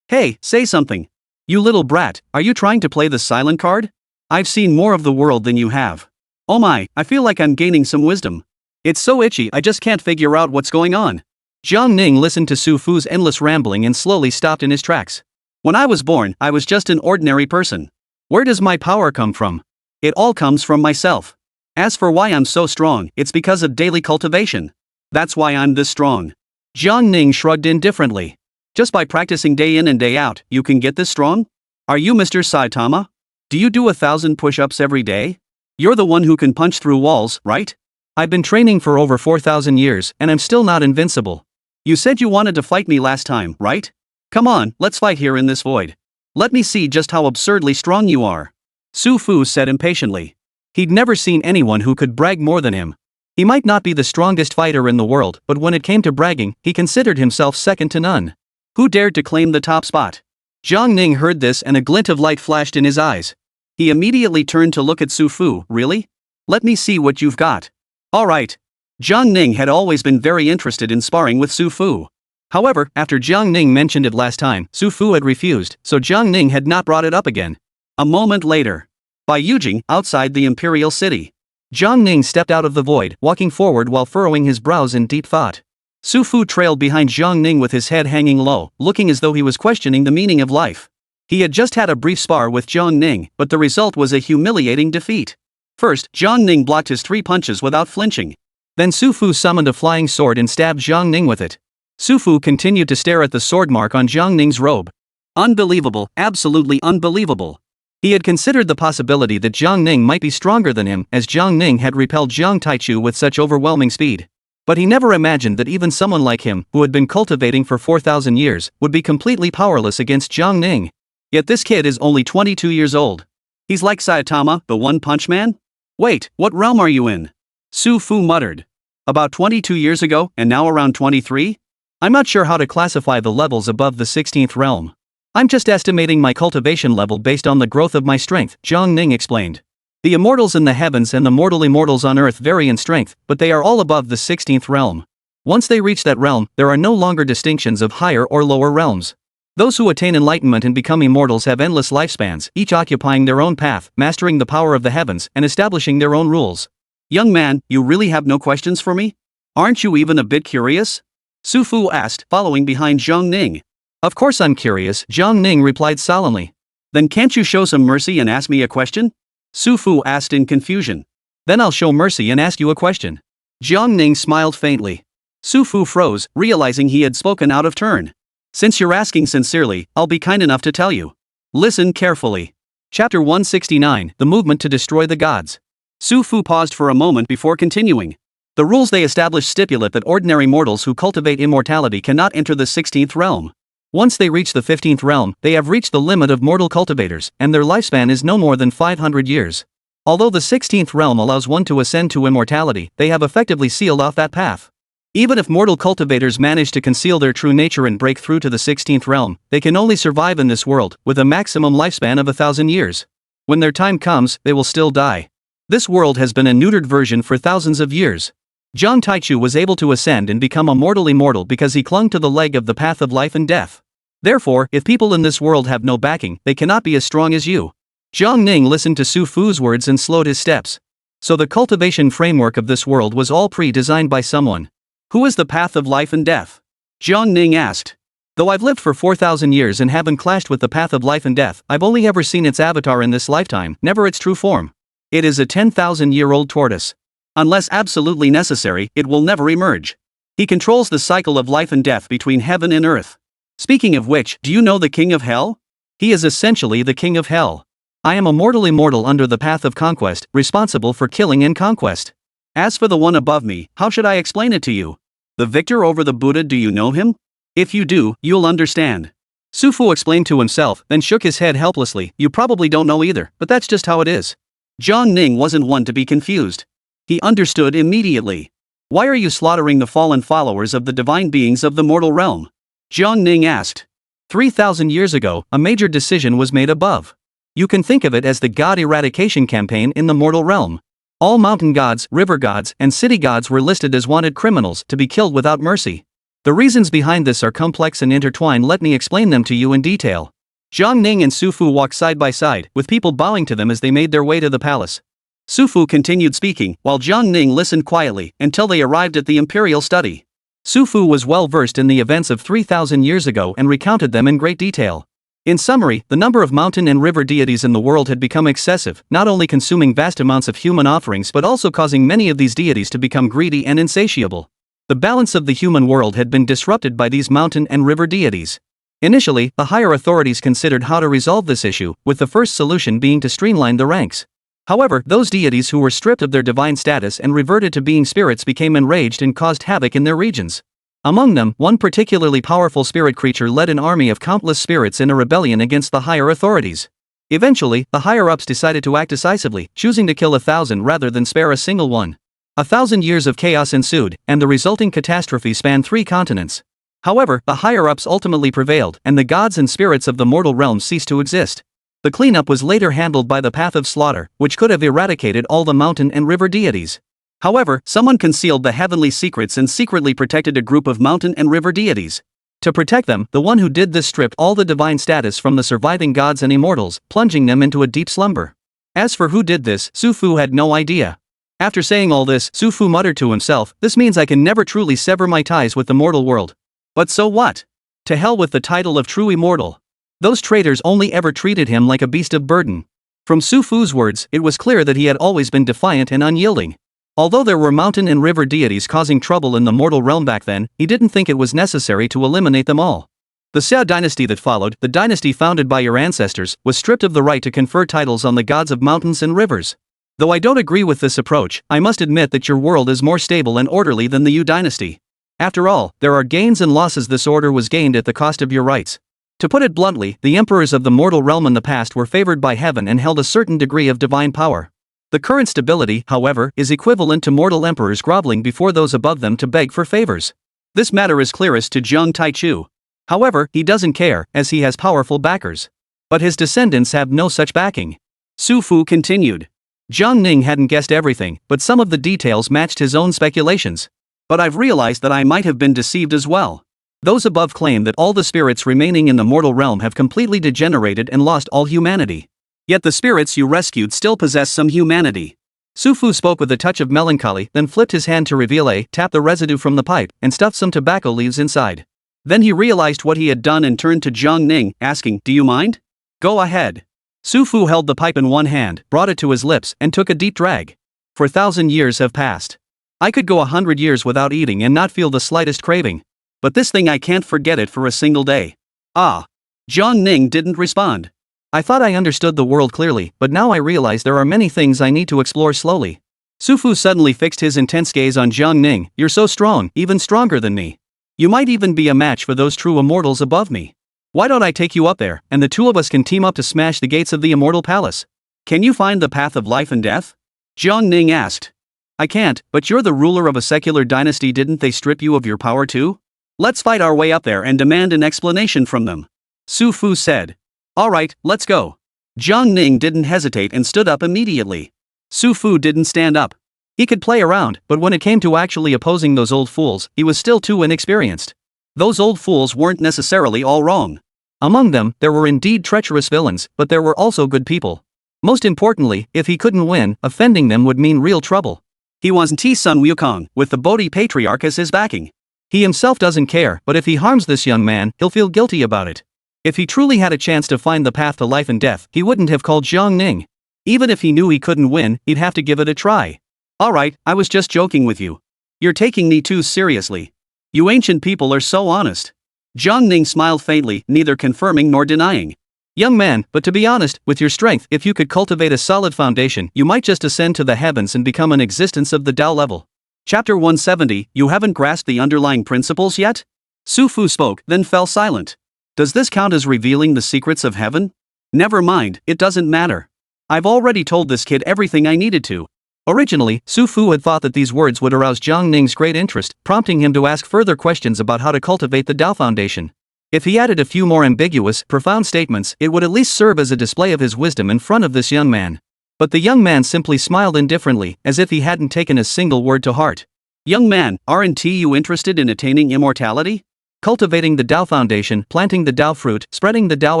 A: Hey, say something. You little brat, are you trying to play the silent card? I've seen more of the world than you have. Oh my, I feel like I'm gaining some wisdom. It's so itchy I just can't figure out what's going on. Jiang Ning listened to Su Fu's endless rambling and slowly stopped in his tracks. When I was born, I was just an ordinary person. Where does my power come from? It all comes from myself. As for why I'm so strong, it's because of daily cultivation. That's why I'm this strong. Jiang Ning shrugged indifferently. Just by practicing day in and day out, you can get this strong? Are you Mr. Saitama? Do you do 1,000 push-ups every day? You're the one who can punch through walls, right? I've been training for over 4,000 years, and I'm still not invincible. You said you wanted to fight me last time, right? Come on, let's fight here in this void. Let me see just how absurdly strong you are. Su Fu said impatiently. He'd never seen anyone who could brag more than him. He might not be the strongest fighter in the world, but when it came to bragging, he considered himself second to none. Who dared to claim the top spot? Jiang Ning heard this and a glint of light flashed in his eyes. He immediately turned to look at Su Fu. Really? Let me see what you've got. Alright. Jiang Ning had always been very interested in sparring with Su Fu. However, after Jiang Ning mentioned it last time, Su Fu had refused, so Jiang Ning had not brought it up again. A moment later. By Yujing, outside the imperial city. Jiang Ning stepped out of the void, walking forward while furrowing his brows in deep thought. Su Fu trailed behind Jiang Ning with his head hanging low, looking as though he was questioning the meaning of life. He had just had a brief spar with Jiang Ning, but the result was a humiliating defeat. First, Jiang Ning blocked his 3 punches without flinching. Then Su Fu summoned a flying sword and stabbed Jiang Ning with it. Su Fu continued to stare at the sword mark on Jiang Ning's robe. Unbelievable, absolutely unbelievable. He had considered the possibility that Jiang Ning might be stronger than him, as Jiang Ning had repelled Jiang Taichu with such overwhelming speed. But he never imagined that even someone like him, who had been cultivating for 4,000 years, would be completely powerless against Jiang Ning. Yet this kid is only 22 years old. He's like Saitama, the One-Punch Man? Wait, what realm are you in? Su Fu muttered. About 22 years ago, and now around 23? I'm not sure how to classify the levels above the 16th realm. I'm just estimating my cultivation level based on the growth of my strength, Jiang Ning explained. The immortals in the heavens and the mortal immortals on earth vary in strength, but they are all above the 16th realm. Once they reach that realm, there are no longer distinctions of higher or lower realms. Those who attain enlightenment and become immortals have endless lifespans, each occupying their own path, mastering the power of the heavens, and establishing their own rules. Young man, you really have no questions for me? Aren't you even a bit curious? Su Fu asked, following behind Jiang Ning. Of course I'm curious, Jiang Ning replied solemnly. Then can't you show some mercy and ask me a question? Su Fu asked in confusion. Then I'll show mercy and ask you a question. Jiang Ning smiled faintly. Su Fu froze, realizing he had spoken out of turn. Since you're asking sincerely, I'll be kind enough to tell you. Listen carefully. Chapter 169, The Movement to Destroy the Gods. Su Fu paused for a moment before continuing. The rules they establish stipulate that ordinary mortals who cultivate immortality cannot enter the 16th realm. Once they reach the 15th realm, they have reached the limit of mortal cultivators, and their lifespan is no more than 500 years. Although the 16th realm allows one to ascend to immortality, they have effectively sealed off that path. Even if mortal cultivators manage to conceal their true nature and break through to the 16th realm, they can only survive in this world, with a maximum lifespan of 1,000 years. When their time comes, they will still die. This world has been a neutered version for thousands of years. Jiang Taichu was able to ascend and become a mortal immortal because he clung to the leg of the path of life and death. Therefore, if people in this world have no backing, they cannot be as strong as you. Jiang Ning listened to Su Fu's words and slowed his steps. So the cultivation framework of this world was all pre-designed by someone. Who is the path of life and death? Jiang Ning asked. Though I've lived for 4,000 years and haven't clashed with the path of life and death, I've only ever seen its avatar in this lifetime, never its true form. It is a 10,000-year-old tortoise. Unless absolutely necessary, it will never emerge. He controls the cycle of life and death between heaven and earth. Speaking of which, do you know the king of hell? He is essentially the king of hell. I am a mortal immortal under the path of conquest, responsible for killing and conquest. As for the one above me, how should I explain it to you? The victor over the Buddha, do you know him? If you do, you'll understand. Sufu explained to himself, then shook his head helplessly. You probably don't know either, but that's just how it is. Jiang Ning wasn't one to be confused. He understood immediately. Why are you slaughtering the fallen followers of the divine beings of the mortal realm? Jiang Ning asked. 3,000 years ago, a major decision was made above. You can think of it as the god eradication campaign in the mortal realm. All mountain gods, river gods, and city gods were listed as wanted criminals to be killed without mercy. The reasons behind this are complex and intertwined. Let me explain them to you in detail. Jiang Ning and Sufu walked side by side, with people bowing to them as they made their way to the palace. Sufu continued speaking, while Jiang Ning listened quietly, until they arrived at the imperial study. Sufu was well versed in the events of 3,000 years ago and recounted them in great detail. In summary, the number of mountain and river deities in the world had become excessive, not only consuming vast amounts of human offerings but also causing many of these deities to become greedy and insatiable. The balance of the human world had been disrupted by these mountain and river deities. Initially, the higher authorities considered how to resolve this issue, with the first solution being to streamline the ranks. However, those deities who were stripped of their divine status and reverted to being spirits became enraged and caused havoc in their regions. Among them, one particularly powerful spirit creature led an army of countless spirits in a rebellion against the higher authorities. Eventually, the higher-ups decided to act decisively, choosing to kill 1,000 rather than spare a single one. 1,000 years of chaos ensued, and the resulting catastrophe spanned 3 continents. However, the higher-ups ultimately prevailed, and the gods and spirits of the mortal realm ceased to exist. The cleanup was later handled by the Path of Slaughter, which could have eradicated all the mountain and river deities. However, someone concealed the heavenly secrets and secretly protected a group of mountain and river deities. To protect them, the one who did this stripped all the divine status from the surviving gods and immortals, plunging them into a deep slumber. As for who did this, Sufu had no idea. After saying all this, Sufu muttered to himself, this means I can never truly sever my ties with the mortal world. But so what? To hell with the title of true immortal. Those traitors only ever treated him like a beast of burden. From Sufu's words, it was clear that he had always been defiant and unyielding. Although there were mountain and river deities causing trouble in the mortal realm back then, he didn't think it was necessary to eliminate them all. The Xia dynasty that followed, the dynasty founded by your ancestors, was stripped of the right to confer titles on the gods of mountains and rivers. Though I don't agree with this approach, I must admit that your world is more stable and orderly than the Yu dynasty. After all, there are gains and losses. This order was gained at the cost of your rights. To put it bluntly, the emperors of the mortal realm in the past were favored by heaven and held a certain degree of divine power. The current stability, however, is equivalent to mortal emperors groveling before those above them to beg for favors. This matter is clearest to Jiang Taichu. However, he doesn't care, as he has powerful backers. But his descendants have no such backing. Sufu continued. Jiang Ning hadn't guessed everything, but some of the details matched his own speculations. But I've realized that I might have been deceived as well. Those above claim that all the spirits remaining in the mortal realm have completely degenerated and lost all humanity. Yet the spirits you rescued still possess some humanity. Sufu spoke with a touch of melancholy, then flipped his hand to reveal tapped the residue from the pipe, and stuffed some tobacco leaves inside. Then he realized what he had done and turned to Jiang Ning, asking, do you mind? Go ahead. Sufu held the pipe in one hand, brought it to his lips, and took a deep drag. For 1,000 years have passed. I could go 100 years without eating and not feel the slightest craving. But this thing, I can't forget it for a single day. Ah. Jiang Ning didn't respond. I thought I understood the world clearly, but now I realize there are many things I need to explore slowly. Sufu suddenly fixed his intense gaze on Jiang Ning. You're so strong, even stronger than me. You might even be a match for those true immortals above me. Why don't I take you up there, and the two of us can team up to smash the gates of the immortal palace? Can you find the path of life and death? Jiang Ning asked. I can't, but you're the ruler of a secular dynasty. Didn't they strip you of your power too? Let's fight our way up there and demand an explanation from them. Sufu said. Alright, let's go. Jiang Ning didn't hesitate and stood up immediately. Sufu didn't stand up. He could play around, but when it came to actually opposing those old fools, he was still too inexperienced. Those old fools weren't necessarily all wrong. Among them, there were indeed treacherous villains, but there were also good people. Most importantly, if he couldn't win, offending them would mean real trouble. He was Sun Wukong, with the Bodhi Patriarch as his backing. He himself doesn't care, but if he harms this young man, he'll feel guilty about it. If he truly had a chance to find the path to life and death, he wouldn't have called Jiang Ning. Even if he knew he couldn't win, he'd have to give it a try. Alright, I was just joking with you. You're taking me too seriously. You ancient people are so honest. Jiang Ning smiled faintly, neither confirming nor denying. Young man, but to be honest, with your strength, if you could cultivate a solid foundation, you might just ascend to the heavens and become an existence of the Tao level. Chapter 170, you haven't grasped the underlying principles yet? Su Fu spoke, then fell silent. Does this count as revealing the secrets of heaven? Never mind, it doesn't matter. I've already told this kid everything I needed to. Originally, Su Fu had thought that these words would arouse Jiang Ning's great interest, prompting him to ask further questions about how to cultivate the Tao foundation. If he added a few more ambiguous, profound statements, it would at least serve as a display of his wisdom in front of this young man. But the young man simply smiled indifferently, as if he hadn't taken a single word to heart. Young man, aren't you interested in attaining immortality? Cultivating the Tao foundation, planting the Tao fruit, spreading the Tao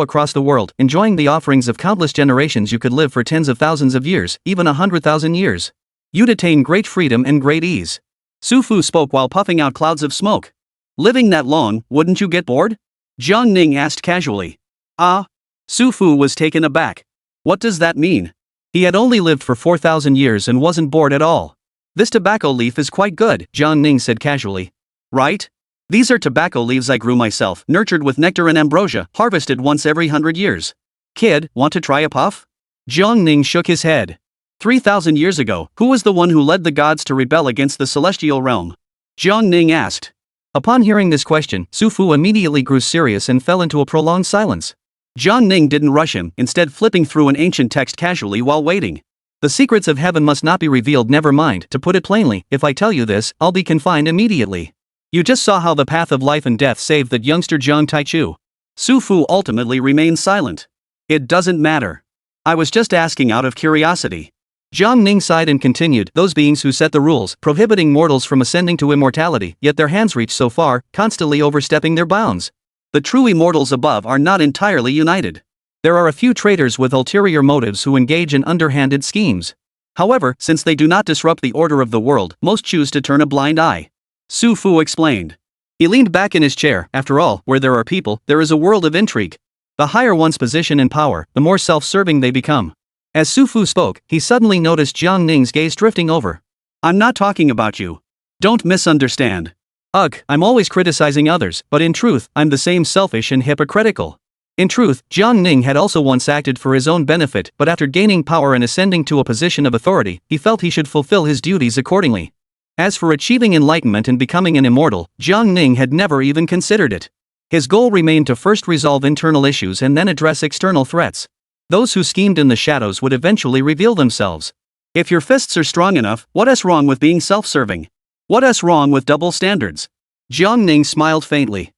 A: across the world, enjoying the offerings of countless generations, you could live for tens of thousands of years, even 100,000 years. You'd attain great freedom and great ease. Su Fu spoke while puffing out clouds of smoke. Living that long, wouldn't you get bored? Jiang Ning asked casually. Su Fu was taken aback. What does that mean? He had only lived for 4,000 years and wasn't bored at all. This tobacco leaf is quite good, Jiang Ning said casually. Right? These are tobacco leaves I grew myself, nurtured with nectar and ambrosia, harvested once every 100 years. Kid, want to try a puff? Jiang Ning shook his head. 3,000 years ago, who was the one who led the gods to rebel against the celestial realm? Jiang Ning asked. Upon hearing this question, Su Fu immediately grew serious and fell into a prolonged silence. Jiang Ning didn't rush him, instead flipping through an ancient text casually while waiting. The secrets of heaven must not be revealed. Never mind, to put it plainly, if I tell you this, I'll be confined immediately. You just saw how the path of life and death saved that youngster Jiang Taichu. Su Fu ultimately remained silent. It doesn't matter. I was just asking out of curiosity. Jiang Ning sighed and continued, those beings who set the rules, prohibiting mortals from ascending to immortality, yet their hands reach so far, constantly overstepping their bounds. The true immortals above are not entirely united. There are a few traitors with ulterior motives who engage in underhanded schemes. However, since they do not disrupt the order of the world, most choose to turn a blind eye. Su Fu explained. He leaned back in his chair. After all, where there are people, there is a world of intrigue. The higher one's position and power, the more self-serving they become. As Su Fu spoke, he suddenly noticed Jiang Ning's gaze drifting over. I'm not talking about you. Don't misunderstand. Ugh, I'm always criticizing others, but in truth, I'm the same selfish and hypocritical. In truth, Jiang Ning had also once acted for his own benefit, but after gaining power and ascending to a position of authority, he felt he should fulfill his duties accordingly. As for achieving enlightenment and becoming an immortal, Jiang Ning had never even considered it. His goal remained to first resolve internal issues and then address external threats. Those who schemed in the shadows would eventually reveal themselves. If your fists are strong enough, what's wrong with being self-serving? What's wrong with double standards? Jiang Ning smiled faintly.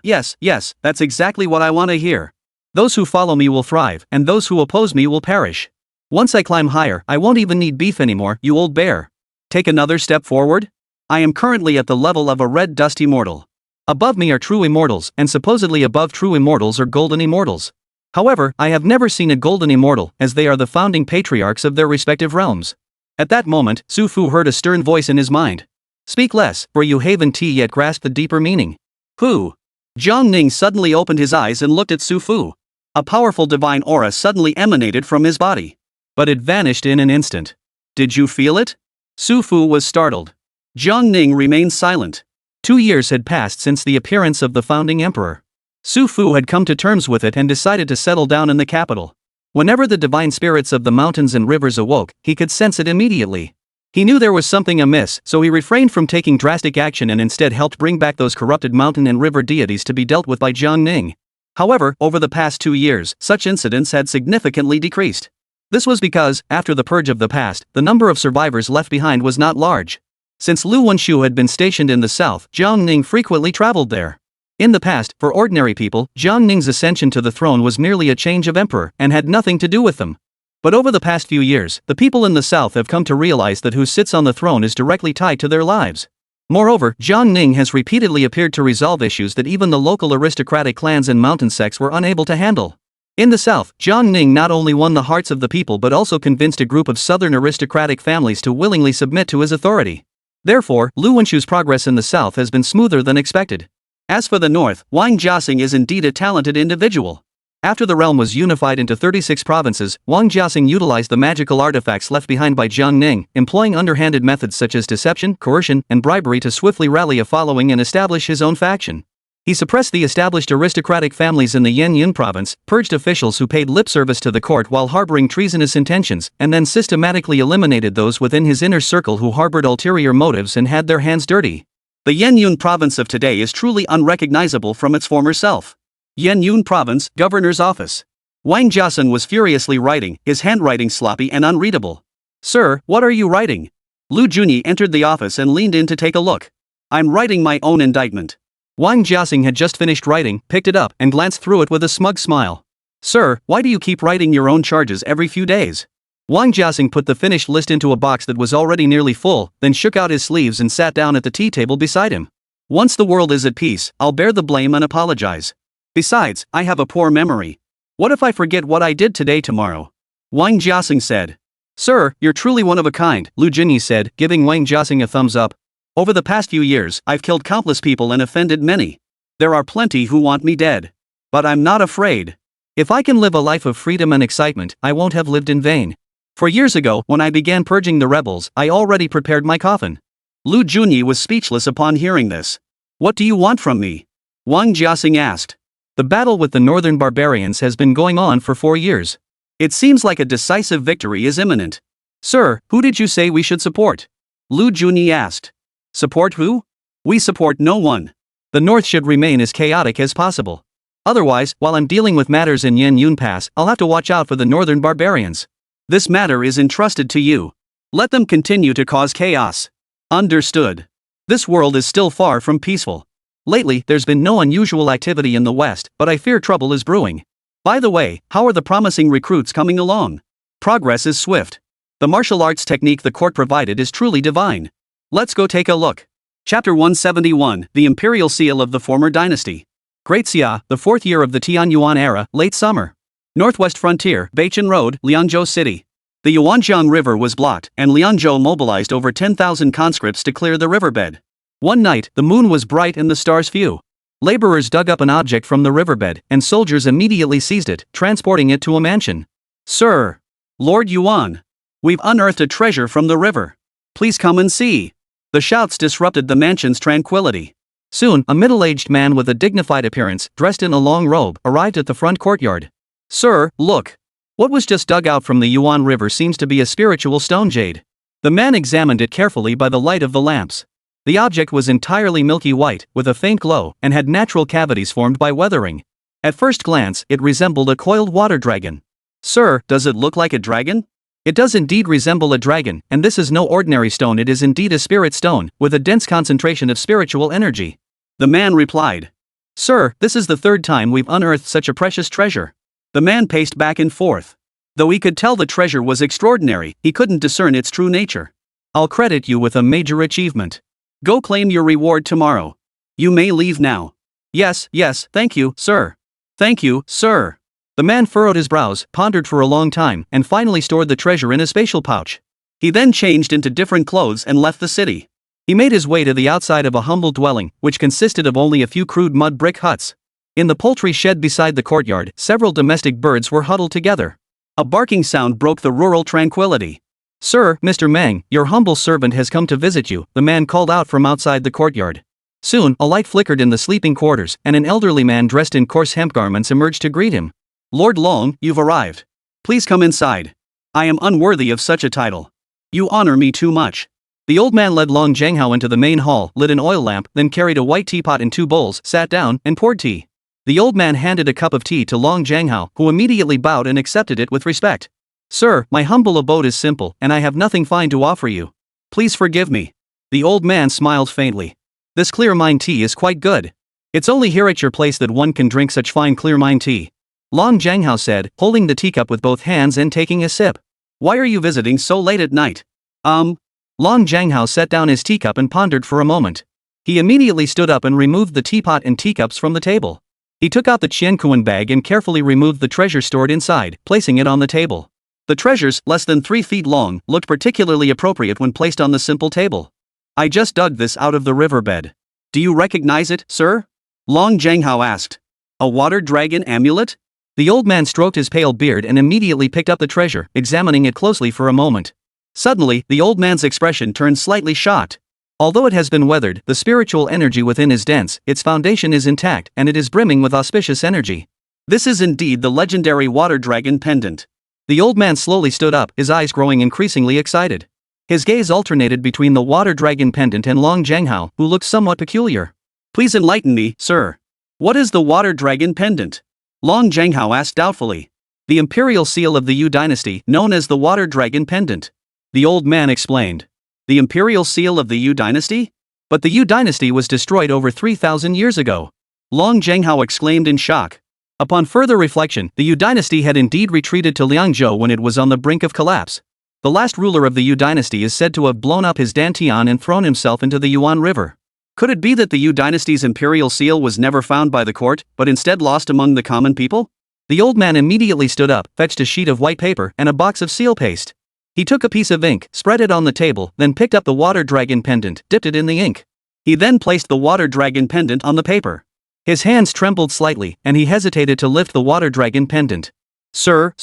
A: Yes, that's exactly what I want to hear. Those who follow me will thrive, and those who oppose me will perish. Once I climb higher, I won't even need beef anymore, you old bear. Take another step forward? I am currently at the level of a red dust immortal. Above me are true immortals, and supposedly above true immortals are golden immortals. However, I have never seen a golden immortal, as they are the founding patriarchs of their respective realms. At that moment, Su Fu heard a stern voice in his mind. Speak less, for you haven't yet grasped the deeper meaning. Who? Jiang Ning suddenly opened his eyes and looked at Su Fu. A powerful divine aura suddenly emanated from his body. But it vanished in an instant. Did you feel it? Su Fu was startled. Jiang Ning remained silent. 2 years had passed since the appearance of the founding emperor. Su Fu had come to terms with it and decided to settle down in the capital. Whenever the divine spirits of the mountains and rivers awoke, he could sense it immediately. He knew there was something amiss, so he refrained from taking drastic action and instead helped bring back those corrupted mountain and river deities to be dealt with by Jiang Ning. However, over the past 2 years, such incidents had significantly decreased. This was because, after the purge of the past, the number of survivors left behind was not large. Since Lu Wenshu had been stationed in the south, Jiang Ning frequently traveled there. In the past, for ordinary people, Jiang Ning's ascension to the throne was merely a change of emperor and had nothing to do with them. But over the past few years, the people in the south have come to realize that who sits on the throne is directly tied to their lives. Moreover, Jiang Ning has repeatedly appeared to resolve issues that even the local aristocratic clans and mountain sects were unable to handle. In the south, Jiang Ning not only won the hearts of the people but also convinced a group of southern aristocratic families to willingly submit to his authority. Therefore, Lu Wenshu's progress in the south has been smoother than expected. As for the north, Wang Jiaxing is indeed a talented individual. After the realm was unified into 36 provinces, Wang Jiaxing utilized the magical artifacts left behind by Jiang Ning, employing underhanded methods such as deception, coercion, and bribery to swiftly rally a following and establish his own faction. He suppressed the established aristocratic families in the Yan'an province, purged officials who paid lip service to the court while harboring treasonous intentions, and then systematically eliminated those within his inner circle who harbored ulterior motives and had their hands dirty. The Yan'an province of today is truly unrecognizable from its former self. Yan'an Province, Governor's Office. Wang Jiaxing was furiously writing, his handwriting sloppy and unreadable. "Sir, what are you writing?" Lu Junyi entered the office and leaned in to take a look. "I'm writing my own indictment." Wang Jiaxing had just finished writing, picked it up, and glanced through it with a smug smile. "Sir, why do you keep writing your own charges every few days?" Wang Jiaxing put the finished list into a box that was already nearly full, then shook out his sleeves and sat down at the tea table beside him. "Once the world is at peace, I'll bear the blame and apologize. Besides, I have a poor memory. What if I forget what I did today tomorrow?" Wang Jiaxing said. "Sir, you're truly one of a kind," Lu Junyi said, giving Wang Jiaxing a thumbs up. "Over the past few years, I've killed countless people and offended many. There are plenty who want me dead. But I'm not afraid. If I can live a life of freedom and excitement, I won't have lived in vain. For years ago, when I began purging the rebels, I already prepared my coffin." Lu Junyi was speechless upon hearing this. "What do you want from me?" Wang Jiaxing asked. "The battle with the northern barbarians has been going on for 4 years. It seems like a decisive victory is imminent. Sir, who did you say we should support?" Lu Junyi asked. "Support who? We support no one. The north should remain as chaotic as possible. Otherwise, while I'm dealing with matters in Yan'an Pass, I'll have to watch out for the northern barbarians. This matter is entrusted to you. Let them continue to cause chaos." "Understood. This world is still far from peaceful. Lately, there's been no unusual activity in the west, but I fear trouble is brewing. By the way, how are the promising recruits coming along?" "Progress is swift. The martial arts technique the court provided is truly divine. Let's go take a look." Chapter 171, The Imperial Seal of the Former Dynasty. Great Xia, the 4th year of the Tianyuan era, late summer. Northwest frontier, Beichen Road, Liangzhou City. The Yuanjiang River was blocked, and Liangzhou mobilized over 10,000 conscripts to clear the riverbed. One night, the moon was bright and the stars few. Laborers dug up an object from the riverbed, and soldiers immediately seized it, transporting it to a mansion. "Sir! Lord Yuan! We've unearthed a treasure from the river. Please come and see." The shouts disrupted the mansion's tranquility. Soon, a middle-aged man with a dignified appearance, dressed in a long robe, arrived at the front courtyard. "Sir, look. What was just dug out from the Yuan River seems to be a spiritual stone jade." The man examined it carefully by the light of the lamps. The object was entirely milky white, with a faint glow, and had natural cavities formed by weathering. At first glance, it resembled a coiled water dragon. "Sir, does it look like a dragon?" "It does indeed resemble a dragon, and this is no ordinary stone, it is indeed a spirit stone, with a dense concentration of spiritual energy." The man replied. "Sir, this is the 3rd time we've unearthed such a precious treasure." The man paced back and forth. Though he could tell the treasure was extraordinary, he couldn't discern its true nature. "I'll credit you with a major achievement. Go claim your reward tomorrow. You may leave now." Yes, thank you, sir." "Thank you, sir." The man furrowed his brows, pondered for a long time, and finally stored the treasure in a spatial pouch. He then changed into different clothes and left the city. He made his way to the outside of a humble dwelling, which consisted of only a few crude mud brick huts. In the poultry shed beside the courtyard, several domestic birds were huddled together. A barking sound broke the rural tranquility. "Sir, Mr. Meng, your humble servant has come to visit you," the man called out from outside the courtyard. Soon, a light flickered in the sleeping quarters, and an elderly man dressed in coarse hemp garments emerged to greet him. "Lord Long, you've arrived. Please come inside. I am unworthy of such a title. You honor me too much." The old man led Long Zhanghao into the main hall, lit an oil lamp, then carried a white teapot and 2 bowls, sat down, and poured tea. The old man handed a cup of tea to Long Zhanghao, who immediately bowed and accepted it with respect. "Sir, my humble abode is simple, and I have nothing fine to offer you. Please forgive me." The old man smiled faintly. "This clear mind tea is quite good. It's only here at your place that one can drink such fine clear mind tea," Long Zhanghao said, holding the teacup with both hands and taking a sip. "Why are you visiting so late at night?" Long Zhanghao set down his teacup and pondered for a moment. He immediately stood up and removed the teapot and teacups from the table. He took out the Qiankuan bag and carefully removed the treasure stored inside, placing it on the table. The treasures, less than 3 feet long, looked particularly appropriate when placed on the simple table. "I just dug this out of the riverbed. Do you recognize it, sir?" Long Zhanghao asked. "A water dragon amulet?" The old man stroked his pale beard and immediately picked up the treasure, examining it closely for a moment. Suddenly, the old man's expression turned slightly shocked. Although it has been weathered, the spiritual energy within is dense, its foundation is intact, and it is brimming with auspicious energy. This is indeed the legendary water dragon pendant. The old man slowly stood up, his eyes growing increasingly excited. His gaze alternated between the water dragon pendant and Long Zhanghao, who looked somewhat peculiar. Please enlighten me, sir. What is the water dragon pendant? Long Zhanghao asked doubtfully. The imperial seal of the Yu dynasty, known as the water dragon pendant. The old man explained. The imperial seal of the Yu dynasty? But the Yu dynasty was destroyed over 3,000 years ago. Long Zhanghao exclaimed in shock. Upon further reflection, the Yu dynasty had indeed retreated to Liangzhou when it was on the brink of collapse. The last ruler of the Yu dynasty is said to have blown up his dantian and thrown himself into the Yuan River. Could it be that the Yu dynasty's imperial seal was never found by the court, but instead lost among the common people? The old man immediately stood up, fetched a sheet of white paper and a box of seal paste. He took a piece of ink, spread it on the table, then picked up the water dragon pendant, dipped it in the ink. He then placed the water dragon pendant on the paper. His hands trembled slightly, and he hesitated to lift the water dragon pendant. Sir?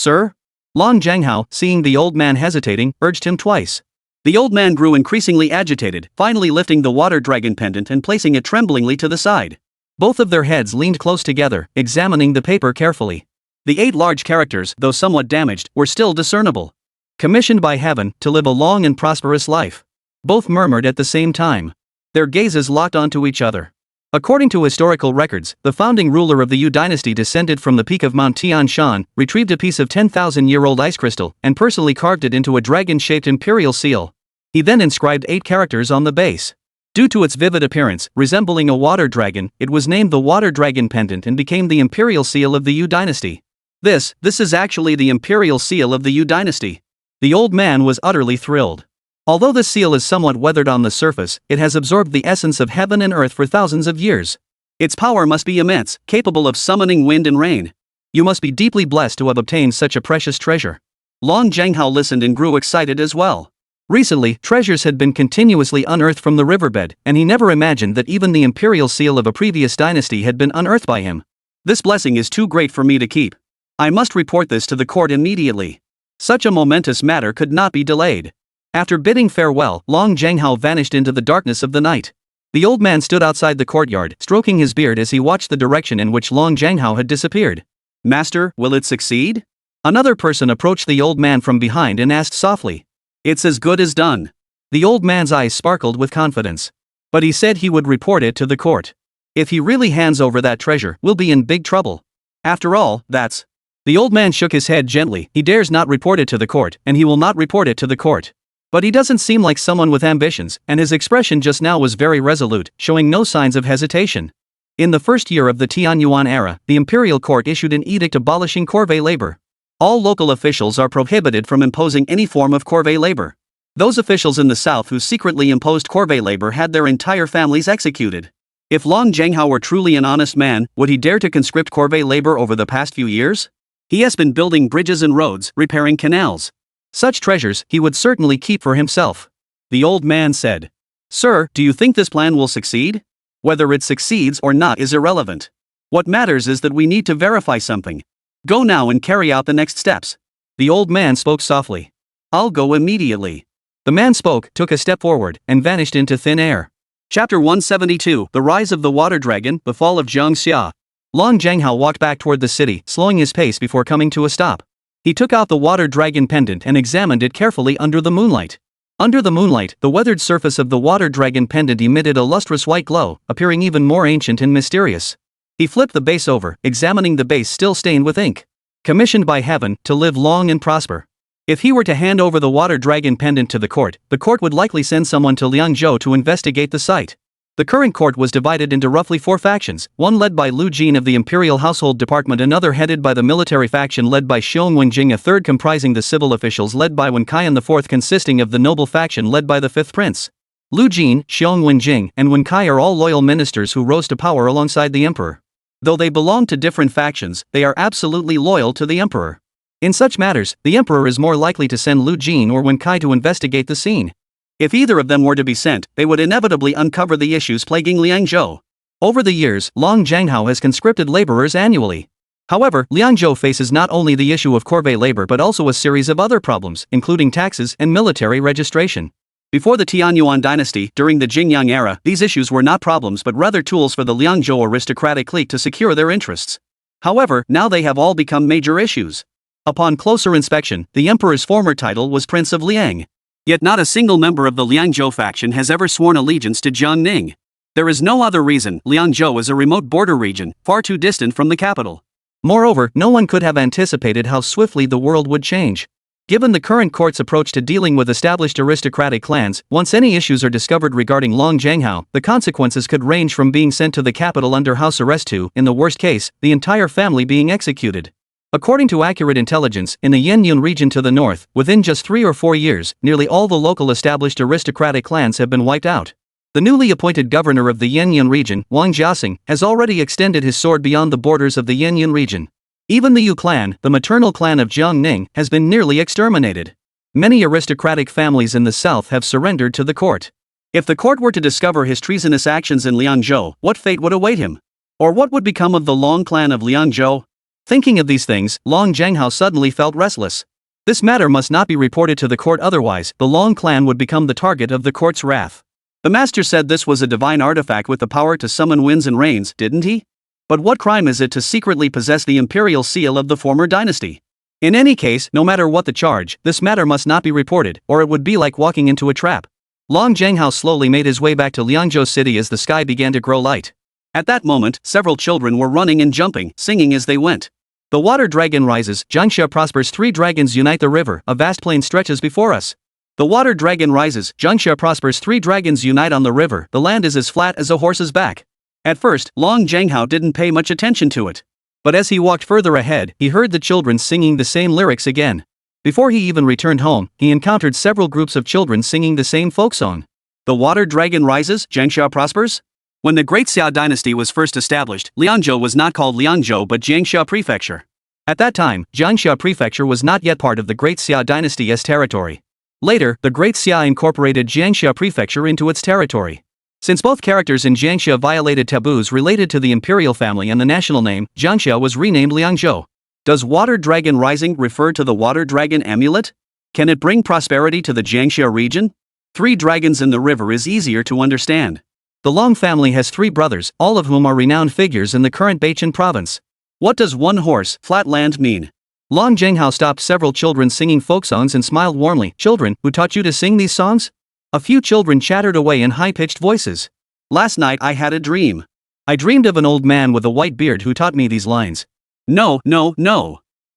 A: Long Zhanghao, seeing the old man hesitating, urged him twice. The old man grew increasingly agitated, finally lifting the water dragon pendant and placing it tremblingly to the side. Both of their heads leaned close together, examining the paper carefully. The 8 large characters, though somewhat damaged, were still discernible. Commissioned by heaven, to live a long and prosperous life. Both murmured at the same time. Their gazes locked onto each other. According to historical records, the founding ruler of the Yu dynasty descended from the peak of Mount Tian Shan, retrieved a piece of 10,000-year-old ice crystal, and personally carved it into a dragon-shaped imperial seal. He then inscribed 8 characters on the base. Due to its vivid appearance, resembling a water dragon, it was named the water dragon pendant and became the imperial seal of the Yu dynasty. This is actually the imperial seal of the Yu dynasty. The old man was utterly thrilled. Although this seal is somewhat weathered on the surface, it has absorbed the essence of heaven and earth for thousands of years. Its power must be immense, capable of summoning wind and rain. You must be deeply blessed to have obtained such a precious treasure. Long Zhanghao listened and grew excited as well. Recently, treasures had been continuously unearthed from the riverbed, and he never imagined that even the imperial seal of a previous dynasty had been unearthed by him. This blessing is too great for me to keep. I must report this to the court immediately. Such a momentous matter could not be delayed. After bidding farewell, Long Zhanghao vanished into the darkness of the night. The old man stood outside the courtyard, stroking his beard as he watched the direction in which Long Zhanghao had disappeared. Master, will it succeed? Another person approached the old man from behind and asked softly. It's as good as done. The old man's eyes sparkled with confidence. But he said he would report it to the court. If he really hands over that treasure, we'll be in big trouble. After all, that's... The old man shook his head gently. He dares not report it to the court, and he will not report it to the court. But he doesn't seem like someone with ambitions, and his expression just now was very resolute, showing no signs of hesitation. In the first year of the Tianyuan era, the imperial court issued an edict abolishing corvée labor. All local officials are prohibited from imposing any form of corvée labor. Those officials in the south who secretly imposed corvée labor had their entire families executed. If Long Zhanghao were truly an honest man, would he dare to conscript corvée labor over the past few years? He has been building bridges and roads, repairing canals. Such treasures he would certainly keep for himself. The old man said. Sir, do you think this plan will succeed? Whether it succeeds or not is irrelevant. What matters is that we need to verify something. Go now and carry out the next steps. The old man spoke softly. I'll go immediately. The man spoke, took a step forward, and vanished into thin air. Chapter 172, The Rise of the Water Dragon, The Fall of Zhang Xia. Long Zhanghao walked back toward the city, slowing his pace before coming to a stop. He took out the water dragon pendant and examined it carefully under the moonlight. Under the moonlight, the weathered surface of the water dragon pendant emitted a lustrous white glow, appearing even more ancient and mysterious. He flipped the base over, examining the base still stained with ink. Commissioned by heaven, to live long and prosper. If he were to hand over the water dragon pendant to the court would likely send someone to Liangzhou to investigate the site. The current court was divided into roughly 4 factions, one led by Lu Jin of the Imperial Household Department, another headed by the military faction led by Xiong Wenjing, a third comprising the civil officials led by Wen Kai, and the fourth consisting of the noble faction led by the 5th prince. Lu Jin, Xiong Wenjing, and Wen Kai are all loyal ministers who rose to power alongside the emperor. Though they belong to different factions, they are absolutely loyal to the emperor. In such matters, the emperor is more likely to send Lu Jin or Wen Kai to investigate the scene. If either of them were to be sent, they would inevitably uncover the issues plaguing Liangzhou. Over the years, Long Zhanghao has conscripted laborers annually. However, Liangzhou faces not only the issue of corvée labor but also a series of other problems, including taxes and military registration. Before the Tianyuan dynasty, during the Jingyang era, these issues were not problems but rather tools for the Liangzhou aristocratic clique to secure their interests. However, now they have all become major issues. Upon closer inspection, the emperor's former title was Prince of Liang. Yet not a single member of the Liangzhou faction has ever sworn allegiance to Jiangning. There is no other reason. Liangzhou is a remote border region, far too distant from the capital. Moreover, no one could have anticipated how swiftly the world would change. Given the current court's approach to dealing with established aristocratic clans, once any issues are discovered regarding Long Zhenghao, the consequences could range from being sent to the capital under house arrest to, in the worst case, the entire family being executed. According to accurate intelligence, in the Yenyun region to the north, within just 3 or 4 years, nearly all the local established aristocratic clans have been wiped out. The newly appointed governor of the Yenyun region, Wang Jiaxing, has already extended his sword beyond the borders of the Yenyun region. Even the Yu clan, the maternal clan of Jiangning, has been nearly exterminated. Many aristocratic families in the south have surrendered to the court. If the court were to discover his treasonous actions in Liangzhou, what fate would await him? Or what would become of the Long clan of Liangzhou? Thinking of these things, Long Zhenghao suddenly felt restless. This matter must not be reported to the court, otherwise, the Long clan would become the target of the court's wrath. The master said this was a divine artifact with the power to summon winds and rains, didn't he? But what crime is it to secretly possess the imperial seal of the former dynasty? In any case, no matter what the charge, this matter must not be reported, or it would be like walking into a trap. Long Zhenghao slowly made his way back to Liangzhou city as the sky began to grow light. At that moment, several children were running and jumping, singing as they went. The water dragon rises, Jiangxia prospers, 3 dragons unite the river, a vast plain stretches before us. The water dragon rises, Jiangxia prospers, 3 dragons unite on the river, the land is as flat as a horse's back. At first, Long Zhenghao didn't pay much attention to it. But as he walked further ahead, he heard the children singing the same lyrics again. Before he even returned home, he encountered several groups of children singing the same folk song. The water dragon rises, Jiangxia prospers? When the Great Xia dynasty was first established, Liangzhou was not called Liangzhou but Jiangxia Prefecture. At that time, Jiangxia Prefecture was not yet part of the Great Xia dynasty's territory. Later, the Great Xia incorporated Jiangxia Prefecture into its territory. Since both characters in Jiangxia violated taboos related to the imperial family and the national name, Jiangxia was renamed Liangzhou. Does Water Dragon Rising refer to the Water Dragon Amulet? Can it bring prosperity to the Jiangxia region? 3 dragons in the river is easier to understand. The Long family has 3 brothers, all of whom are renowned figures in the current Beichun province. What does 1 horse, flat land mean? Long Zhenghao stopped several children singing folk songs and smiled warmly. Children, who taught you to sing these songs? A few children chattered away in high-pitched voices. Last night I had a dream. I dreamed of an old man with a white beard who taught me these lines. No.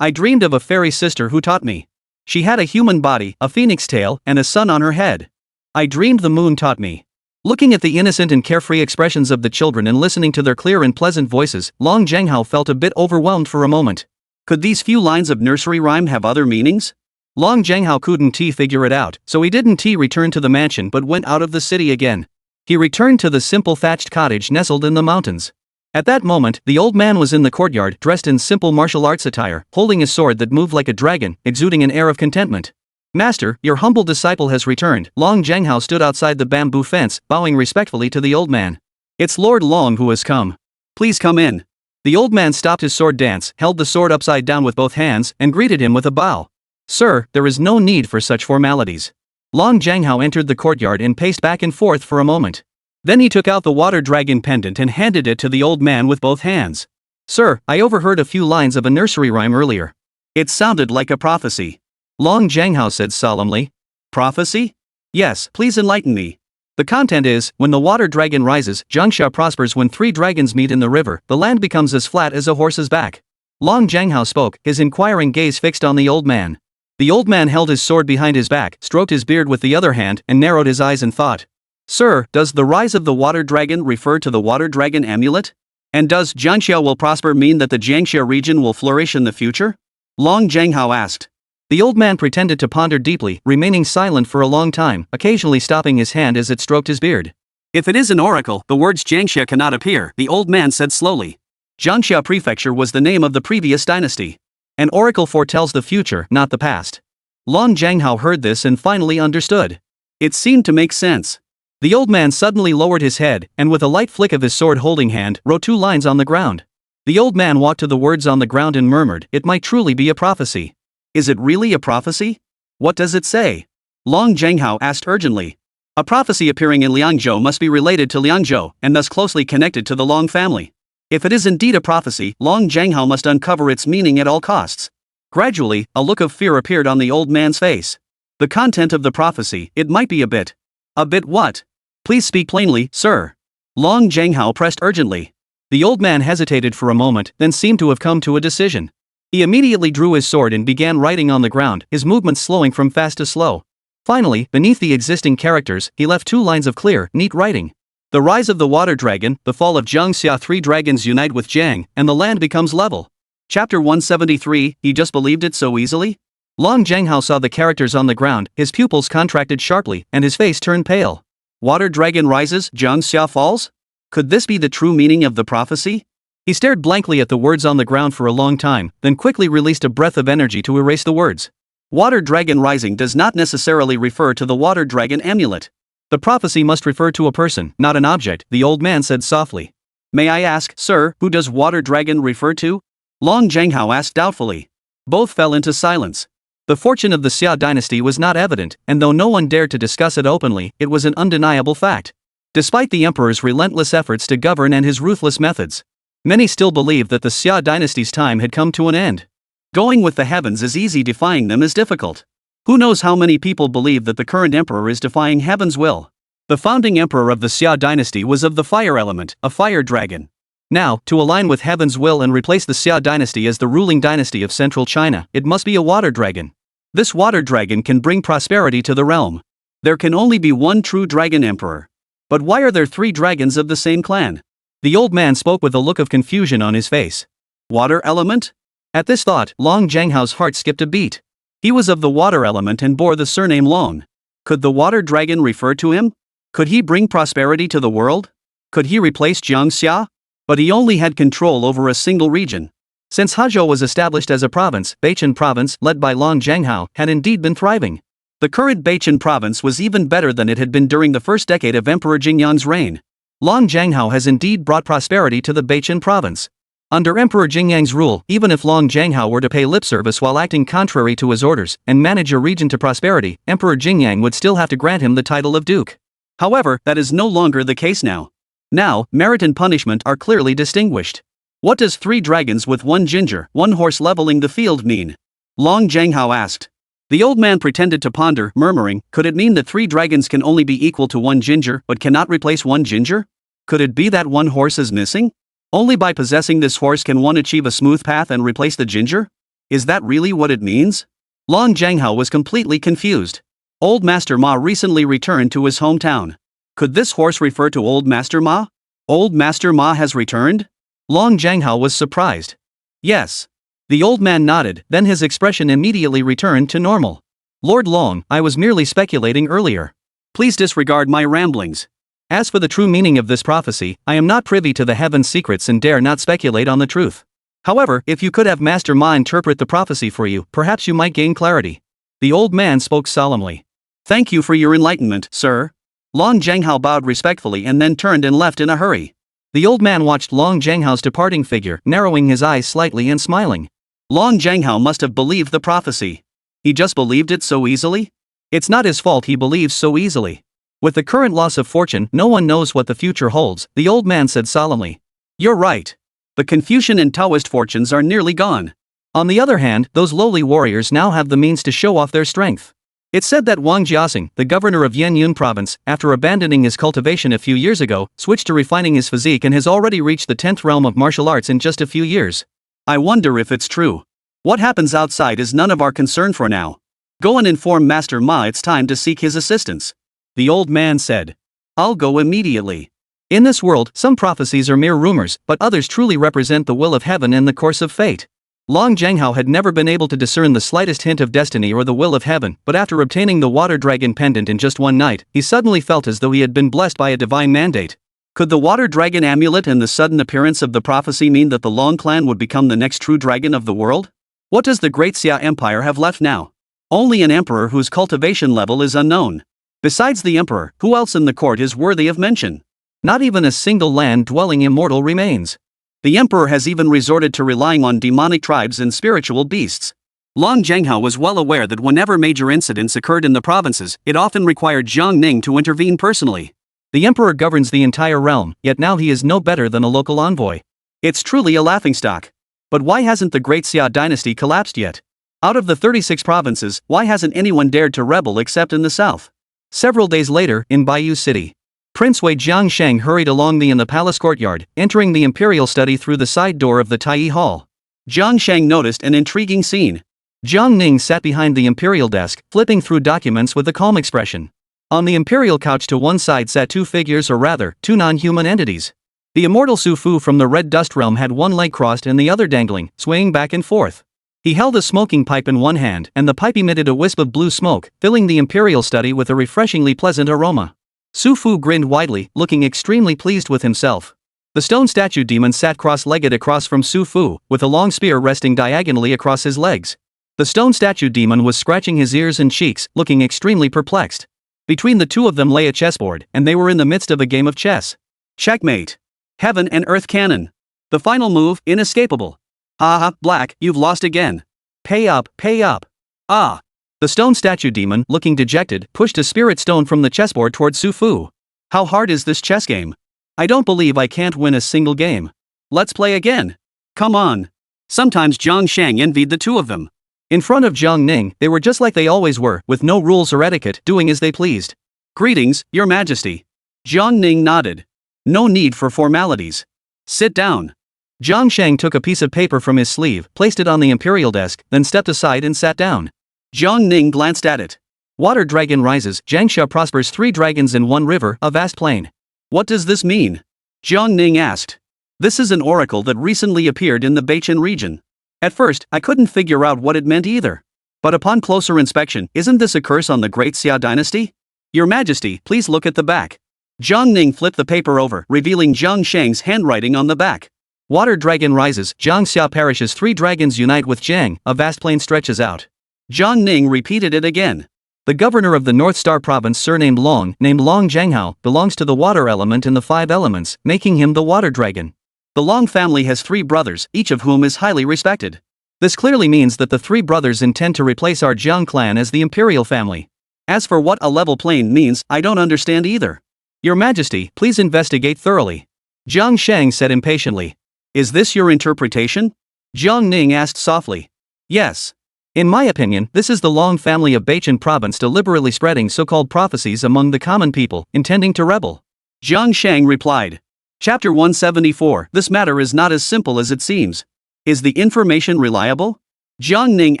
A: I dreamed of a fairy sister who taught me. She had a human body, a phoenix tail, and a sun on her head. I dreamed the moon taught me. Looking at the innocent and carefree expressions of the children and listening to their clear and pleasant voices, Long Zhenghao felt a bit overwhelmed for a moment. Could these few lines of nursery rhyme have other meanings? Long Zhenghao couldn't figure it out, so he didn't return to the mansion but went out of the city again. He returned to the simple thatched cottage nestled in the mountains. At that moment, the old man was in the courtyard, dressed in simple martial arts attire, holding a sword that moved like a dragon, exuding an air of contentment. Master, your humble disciple has returned. Long Zhenghao stood outside the bamboo fence, bowing respectfully to the old man. It's Lord Long who has come. Please come in. The old man stopped his sword dance, held the sword upside down with both hands, and greeted him with a bow. Sir, there is no need for such formalities. Long Zhenghao entered the courtyard and paced back and forth for a moment. Then he took out the water dragon pendant and handed it to the old man with both hands. Sir, I overheard a few lines of a nursery rhyme earlier. It sounded like a prophecy. Long Zhenghao said solemnly. Prophecy? Yes, please enlighten me. The content is, when the water dragon rises, Jiangxia prospers. When 3 dragons meet in the river, the land becomes as flat as a horse's back. Long Zhenghao spoke, his inquiring gaze fixed on the old man. The old man held his sword behind his back, stroked his beard with the other hand, and narrowed his eyes in thought. Sir, does the rise of the water dragon refer to the water dragon amulet? And does Jiangxia will prosper mean that the Jiangxia region will flourish in the future? Long Zhenghao asked. The old man pretended to ponder deeply, remaining silent for a long time, occasionally stopping his hand as it stroked his beard. If it is an oracle, the words Jiangxia cannot appear, the old man said slowly. Jiangxia Prefecture was the name of the previous dynasty. An oracle foretells the future, not the past. Long Zhenghao heard this and finally understood. It seemed to make sense. The old man suddenly lowered his head, and with a light flick of his sword-holding hand, wrote 2 lines on the ground. The old man walked to the words on the ground and murmured, "It might truly be a prophecy." "Is it really a prophecy? What does it say?" Long Zhenghao asked urgently. "A prophecy appearing in Liangzhou must be related to Liangzhou, and thus closely connected to the Long family. If it is indeed a prophecy, Long Zhenghao must uncover its meaning at all costs." Gradually, a look of fear appeared on the old man's face. "The content of the prophecy, it might be a bit." "A bit what? Please speak plainly, sir." Long Zhenghao pressed urgently. The old man hesitated for a moment, then seemed to have come to a decision. He immediately drew his sword and began writing on the ground, his movements slowing from fast to slow. Finally, beneath the existing characters, he left 2 lines of clear, neat writing. "The rise of the water dragon, the fall of Jiangxia, 3 dragons unite with Jiang, and the land becomes level." Chapter 173, he just believed it so easily? Long Zhenghao saw the characters on the ground, his pupils contracted sharply, and his face turned pale. Water dragon rises, Jiangxia falls? Could this be the true meaning of the prophecy? He stared blankly at the words on the ground for a long time, then quickly released a breath of energy to erase the words. Water dragon rising does not necessarily refer to the water dragon amulet. The prophecy must refer to a person, not an object, the old man said softly. "May I ask, sir, who does water dragon refer to?" Long Zhenghao asked doubtfully. Both fell into silence. The fortune of the Xia dynasty was not evident, and though no one dared to discuss it openly, it was an undeniable fact. Despite the emperor's relentless efforts to govern and his ruthless methods, many still believed that the Xia dynasty's time had come to an end. Going with the heavens is easy, defying them is difficult. Who knows how many people believe that the current emperor is defying heaven's will? The founding emperor of the Xia dynasty was of the fire element, a fire dragon. Now, to align with heaven's will and replace the Xia dynasty as the ruling dynasty of central China, it must be a water dragon. This water dragon can bring prosperity to the realm. There can only be one true dragon emperor. But why are there 3 dragons of the same clan? The old man spoke with a look of confusion on his face. Water element? At this thought, Long Zhenghao's heart skipped a beat. He was of the water element and bore the surname Long. Could the water dragon refer to him? Could he bring prosperity to the world? Could he replace Jiangxia? But he only had control over a single region. Since Hezhou was established as a province, Beichen province, led by Long Zhenghao, had indeed been thriving. The current Beichen province was even better than it had been during the first decade of Emperor Jingyang's reign. Long Zhenghao has indeed brought prosperity to the Beichen province. Under Emperor Jingyang's rule, even if Long Zhenghao were to pay lip service while acting contrary to his orders, and manage a region to prosperity, Emperor Jingyang would still have to grant him the title of duke. However, that is no longer the case now. Now, merit and punishment are clearly distinguished. What does 3 dragons with 1 ginger, 1 horse leveling the field mean? Long Zhenghao asked. The old man pretended to ponder, murmuring, could it mean that 3 dragons can only be equal to 1 ginger but cannot replace 1 ginger? Could it be that 1 horse is missing? Only by possessing this horse can one achieve a smooth path and replace the ginger? Is that really what it means? Long Zhenghao was completely confused. Old Master Ma recently returned to his hometown. Could this horse refer to Old Master Ma? Old Master Ma has returned? Long Zhenghao was surprised. Yes. The old man nodded, then his expression immediately returned to normal. Lord Long, I was merely speculating earlier. Please disregard my ramblings. As for the true meaning of this prophecy, I am not privy to the heaven's secrets and dare not speculate on the truth. However, if you could have Master Ma interpret the prophecy for you, perhaps you might gain clarity. The old man spoke solemnly. Thank you for your enlightenment, sir. Long Zhenghao bowed respectfully and then turned and left in a hurry. The old man watched Long Zhenghao's departing figure, narrowing his eyes slightly and smiling. Long Zhenghao must have believed the prophecy. He just believed it so easily? It's not his fault he believes so easily. With the current loss of fortune, no one knows what the future holds, the old man said solemnly. You're right. The Confucian and Taoist fortunes are nearly gone. On the other hand, those lowly warriors now have the means to show off their strength. It's said that Wang Jiaxing, the governor of Yenyun province, after abandoning his cultivation a few years ago, switched to refining his physique and has already reached the 10th realm of martial arts in just a few years. I wonder if it's true. What happens outside is none of our concern for now. Go and inform Master Ma it's time to seek his assistance. The old man said. I'll go immediately. In this world, some prophecies are mere rumors, but others truly represent the will of heaven and the course of fate. Long Zhenghao had never been able to discern the slightest hint of destiny or the will of heaven, but after obtaining the water dragon pendant in just one night, he suddenly felt as though he had been blessed by a divine mandate. Could the water dragon amulet and the sudden appearance of the prophecy mean that the Long clan would become the next true dragon of the world? What does the great Xia Empire have left now? Only an emperor whose cultivation level is unknown. Besides the emperor, who else in the court is worthy of mention? Not even a single land-dwelling immortal remains. The emperor has even resorted to relying on demonic tribes and spiritual beasts. Long Zhenghao was well aware that whenever major incidents occurred in the provinces, it often required Jiang Ning to intervene personally. The emperor governs the entire realm, yet now he is no better than a local envoy. It's truly a laughingstock. But why hasn't the Great Xia dynasty collapsed yet? Out of the 36 provinces, why hasn't anyone dared to rebel except in the south? Several days later, in Baiyu City, Prince Wei Jiangsheng hurried along in the palace courtyard, entering the imperial study through the side door of the Taiyi Hall. Jiangsheng noticed an intriguing scene. Jiang Ning sat behind the imperial desk, flipping through documents with a calm expression. On the imperial couch to one side sat two figures, or rather, two non-human entities. The immortal Su Fu from the Red Dust Realm had one leg crossed and the other dangling, swaying back and forth. He held a smoking pipe in one hand, and the pipe emitted a wisp of blue smoke, filling the imperial study with a refreshingly pleasant aroma. Su Fu grinned widely, looking extremely pleased with himself. The stone statue demon sat cross-legged across from Su Fu, with a long spear resting diagonally across his legs. The stone statue demon was scratching his ears and cheeks, looking extremely perplexed. Between the two of them lay a chessboard, and they were in the midst of a game of chess. Checkmate. Heaven and earth cannon. The final move, inescapable. Ah, Black, you've lost again. Pay up, pay up. Ah. The stone statue demon, looking dejected, pushed a spirit stone from the chessboard toward Su Fu. How hard is this chess game? I don't believe I can't win a single game. Let's play again. Come on. Sometimes Jiang Shang envied the two of them. In front of Jiang Ning, they were just like they always were, with no rules or etiquette, doing as they pleased. Greetings, Your Majesty. Jiang Ning nodded. No need for formalities. Sit down. Jiang Shang took a piece of paper from his sleeve, placed it on the imperial desk, then stepped aside and sat down. Jiang Ning glanced at it. Water dragon rises, Jiangxia prospers 3 dragons in 1 river, a vast plain. What does this mean? Jiang Ning asked. This is an oracle that recently appeared in the Beichen region. At first, I couldn't figure out what it meant either. But upon closer inspection, isn't this a curse on the Great Xia dynasty? Your Majesty, please look at the back. Jiang Ning flipped the paper over, revealing Jiang Shang's handwriting on the back. Water dragon rises, Jiangxia perishes, 3 dragons unite with Jiang, a vast plain stretches out. Jiang Ning repeated it again. The governor of the North Star province, surnamed Long, named Long Zhenghao, belongs to the water element in the 5 elements, making him the water dragon. The Long family has 3 brothers, each of whom is highly respected. This clearly means that the 3 brothers intend to replace our Jiang clan as the imperial family. As for what a level plain means, I don't understand either. Your Majesty, please investigate thoroughly. Jiang Shang said impatiently. Is this your interpretation? Jiang Ning asked softly. Yes. In my opinion, this is the Long family of Beichen province deliberately spreading so-called prophecies among the common people, intending to rebel. Jiang Shang replied. Chapter 174. This matter is not as simple as it seems. Is the information reliable? Jiang Ning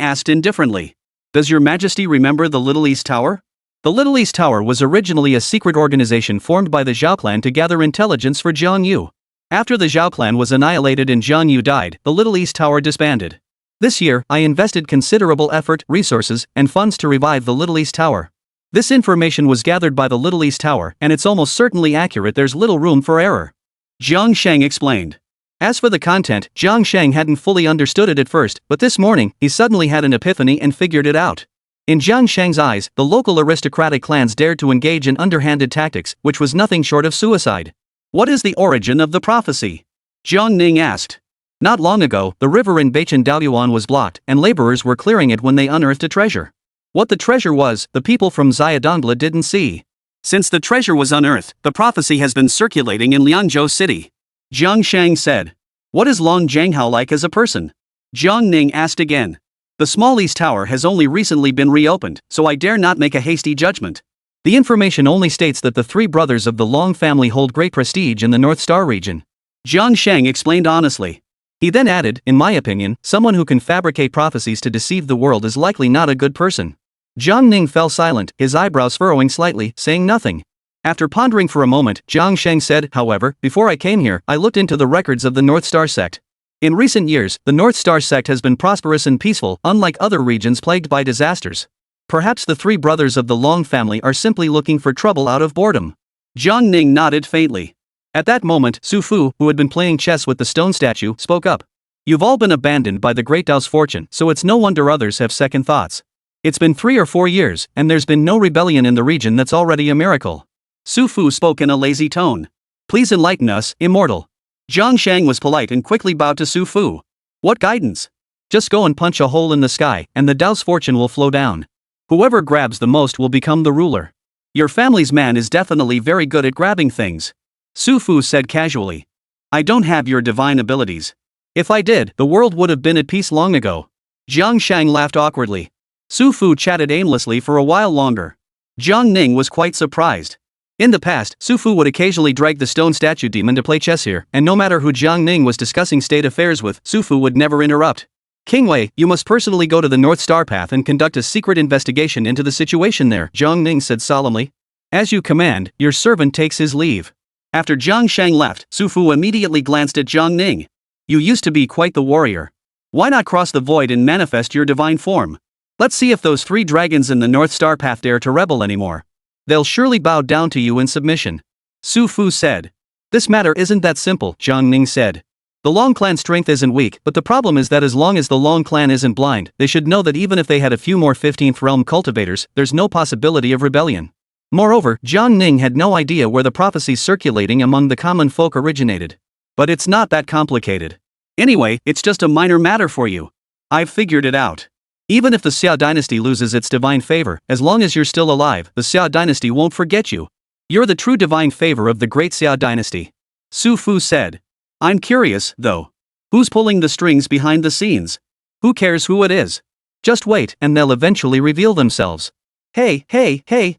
A: asked indifferently. Does Your Majesty remember the Little East Tower? The Little East Tower was originally a secret organization formed by the Zhao clan to gather intelligence for Jiang Yu. After the Zhao clan was annihilated and Jiang Yu died, the Little East Tower disbanded. This year, I invested considerable effort, resources, and funds to revive the Little East Tower. This information was gathered by the Little East Tower, and it's almost certainly accurate. There's little room for error. Jiang Shang explained. As for the content, Jiang Shang hadn't fully understood it at first, but this morning, he suddenly had an epiphany and figured it out. In Jiang Shang's eyes, the local aristocratic clans dared to engage in underhanded tactics, which was nothing short of suicide. What is the origin of the prophecy? Jiang Ning asked. Not long ago, the river in Beichen Daoyuan was blocked, and laborers were clearing it when they unearthed a treasure. What the treasure was, the people from Xiadongla didn't see. Since the treasure was unearthed, the prophecy has been circulating in Liangzhou City. Jiang Shang said. What is Long Zhenghao like as a person? Jiang Ning asked again. The Small East Tower has only recently been reopened, so I dare not make a hasty judgment. The information only states that the 3 brothers of the Long family hold great prestige in the North Star region. Jiang Shang explained honestly. He then added, in my opinion, someone who can fabricate prophecies to deceive the world is likely not a good person. Jiang Ning fell silent, his eyebrows furrowing slightly, saying nothing. After pondering for a moment, Jiang Shang said, however, before I came here, I looked into the records of the North Star sect. In recent years, the North Star sect has been prosperous and peaceful, unlike other regions plagued by disasters. Perhaps the 3 brothers of the Long family are simply looking for trouble out of boredom. Jiang Ning nodded faintly. At that moment, Su Fu, who had been playing chess with the stone statue, spoke up. You've all been abandoned by the Great Dao's fortune, so it's no wonder others have second thoughts. It's been 3 or 4 years, and there's been no rebellion in the region. That's already a miracle. Su Fu spoke in a lazy tone. Please enlighten us, immortal. Jiang Shang was polite and quickly bowed to Su Fu. What guidance? Just go and punch a hole in the sky, and the Dao's fortune will flow down. Whoever grabs the most will become the ruler. Your family's man is definitely very good at grabbing things. Su Fu said casually. I don't have your divine abilities. If I did, the world would have been at peace long ago. Jiang Shang laughed awkwardly. Su Fu chatted aimlessly for a while longer. Jiang Ning was quite surprised. In the past, Su Fu would occasionally drag the stone statue demon to play chess here, and no matter who Jiang Ning was discussing state affairs with, Su Fu would never interrupt. King Wei, you must personally go to the North Star Path and conduct a secret investigation into the situation there, Jiang Ning said solemnly. As you command, your servant takes his leave. After Jiang Shang left, Su Fu immediately glanced at Jiang Ning. You used to be quite the warrior. Why not cross the void and manifest your divine form? Let's see if those 3 dragons in the North Star Path dare to rebel anymore. They'll surely bow down to you in submission. Su Fu said. This matter isn't that simple, Jiang Ning said. The Long clan's strength isn't weak, but the problem is that as long as the Long clan isn't blind, they should know that even if they had a few more 15th realm cultivators, there's no possibility of rebellion. Moreover, Jiang Ning had no idea where the prophecies circulating among the common folk originated. But it's not that complicated. Anyway, it's just a minor matter for you. I've figured it out. Even if the Xia dynasty loses its divine favor, as long as you're still alive, the Xia dynasty won't forget you. You're the true divine favor of the great Xia dynasty. Su Fu said. I'm curious, though. Who's pulling the strings behind the scenes? Who cares who it is? Just wait, and they'll eventually reveal themselves. Hey,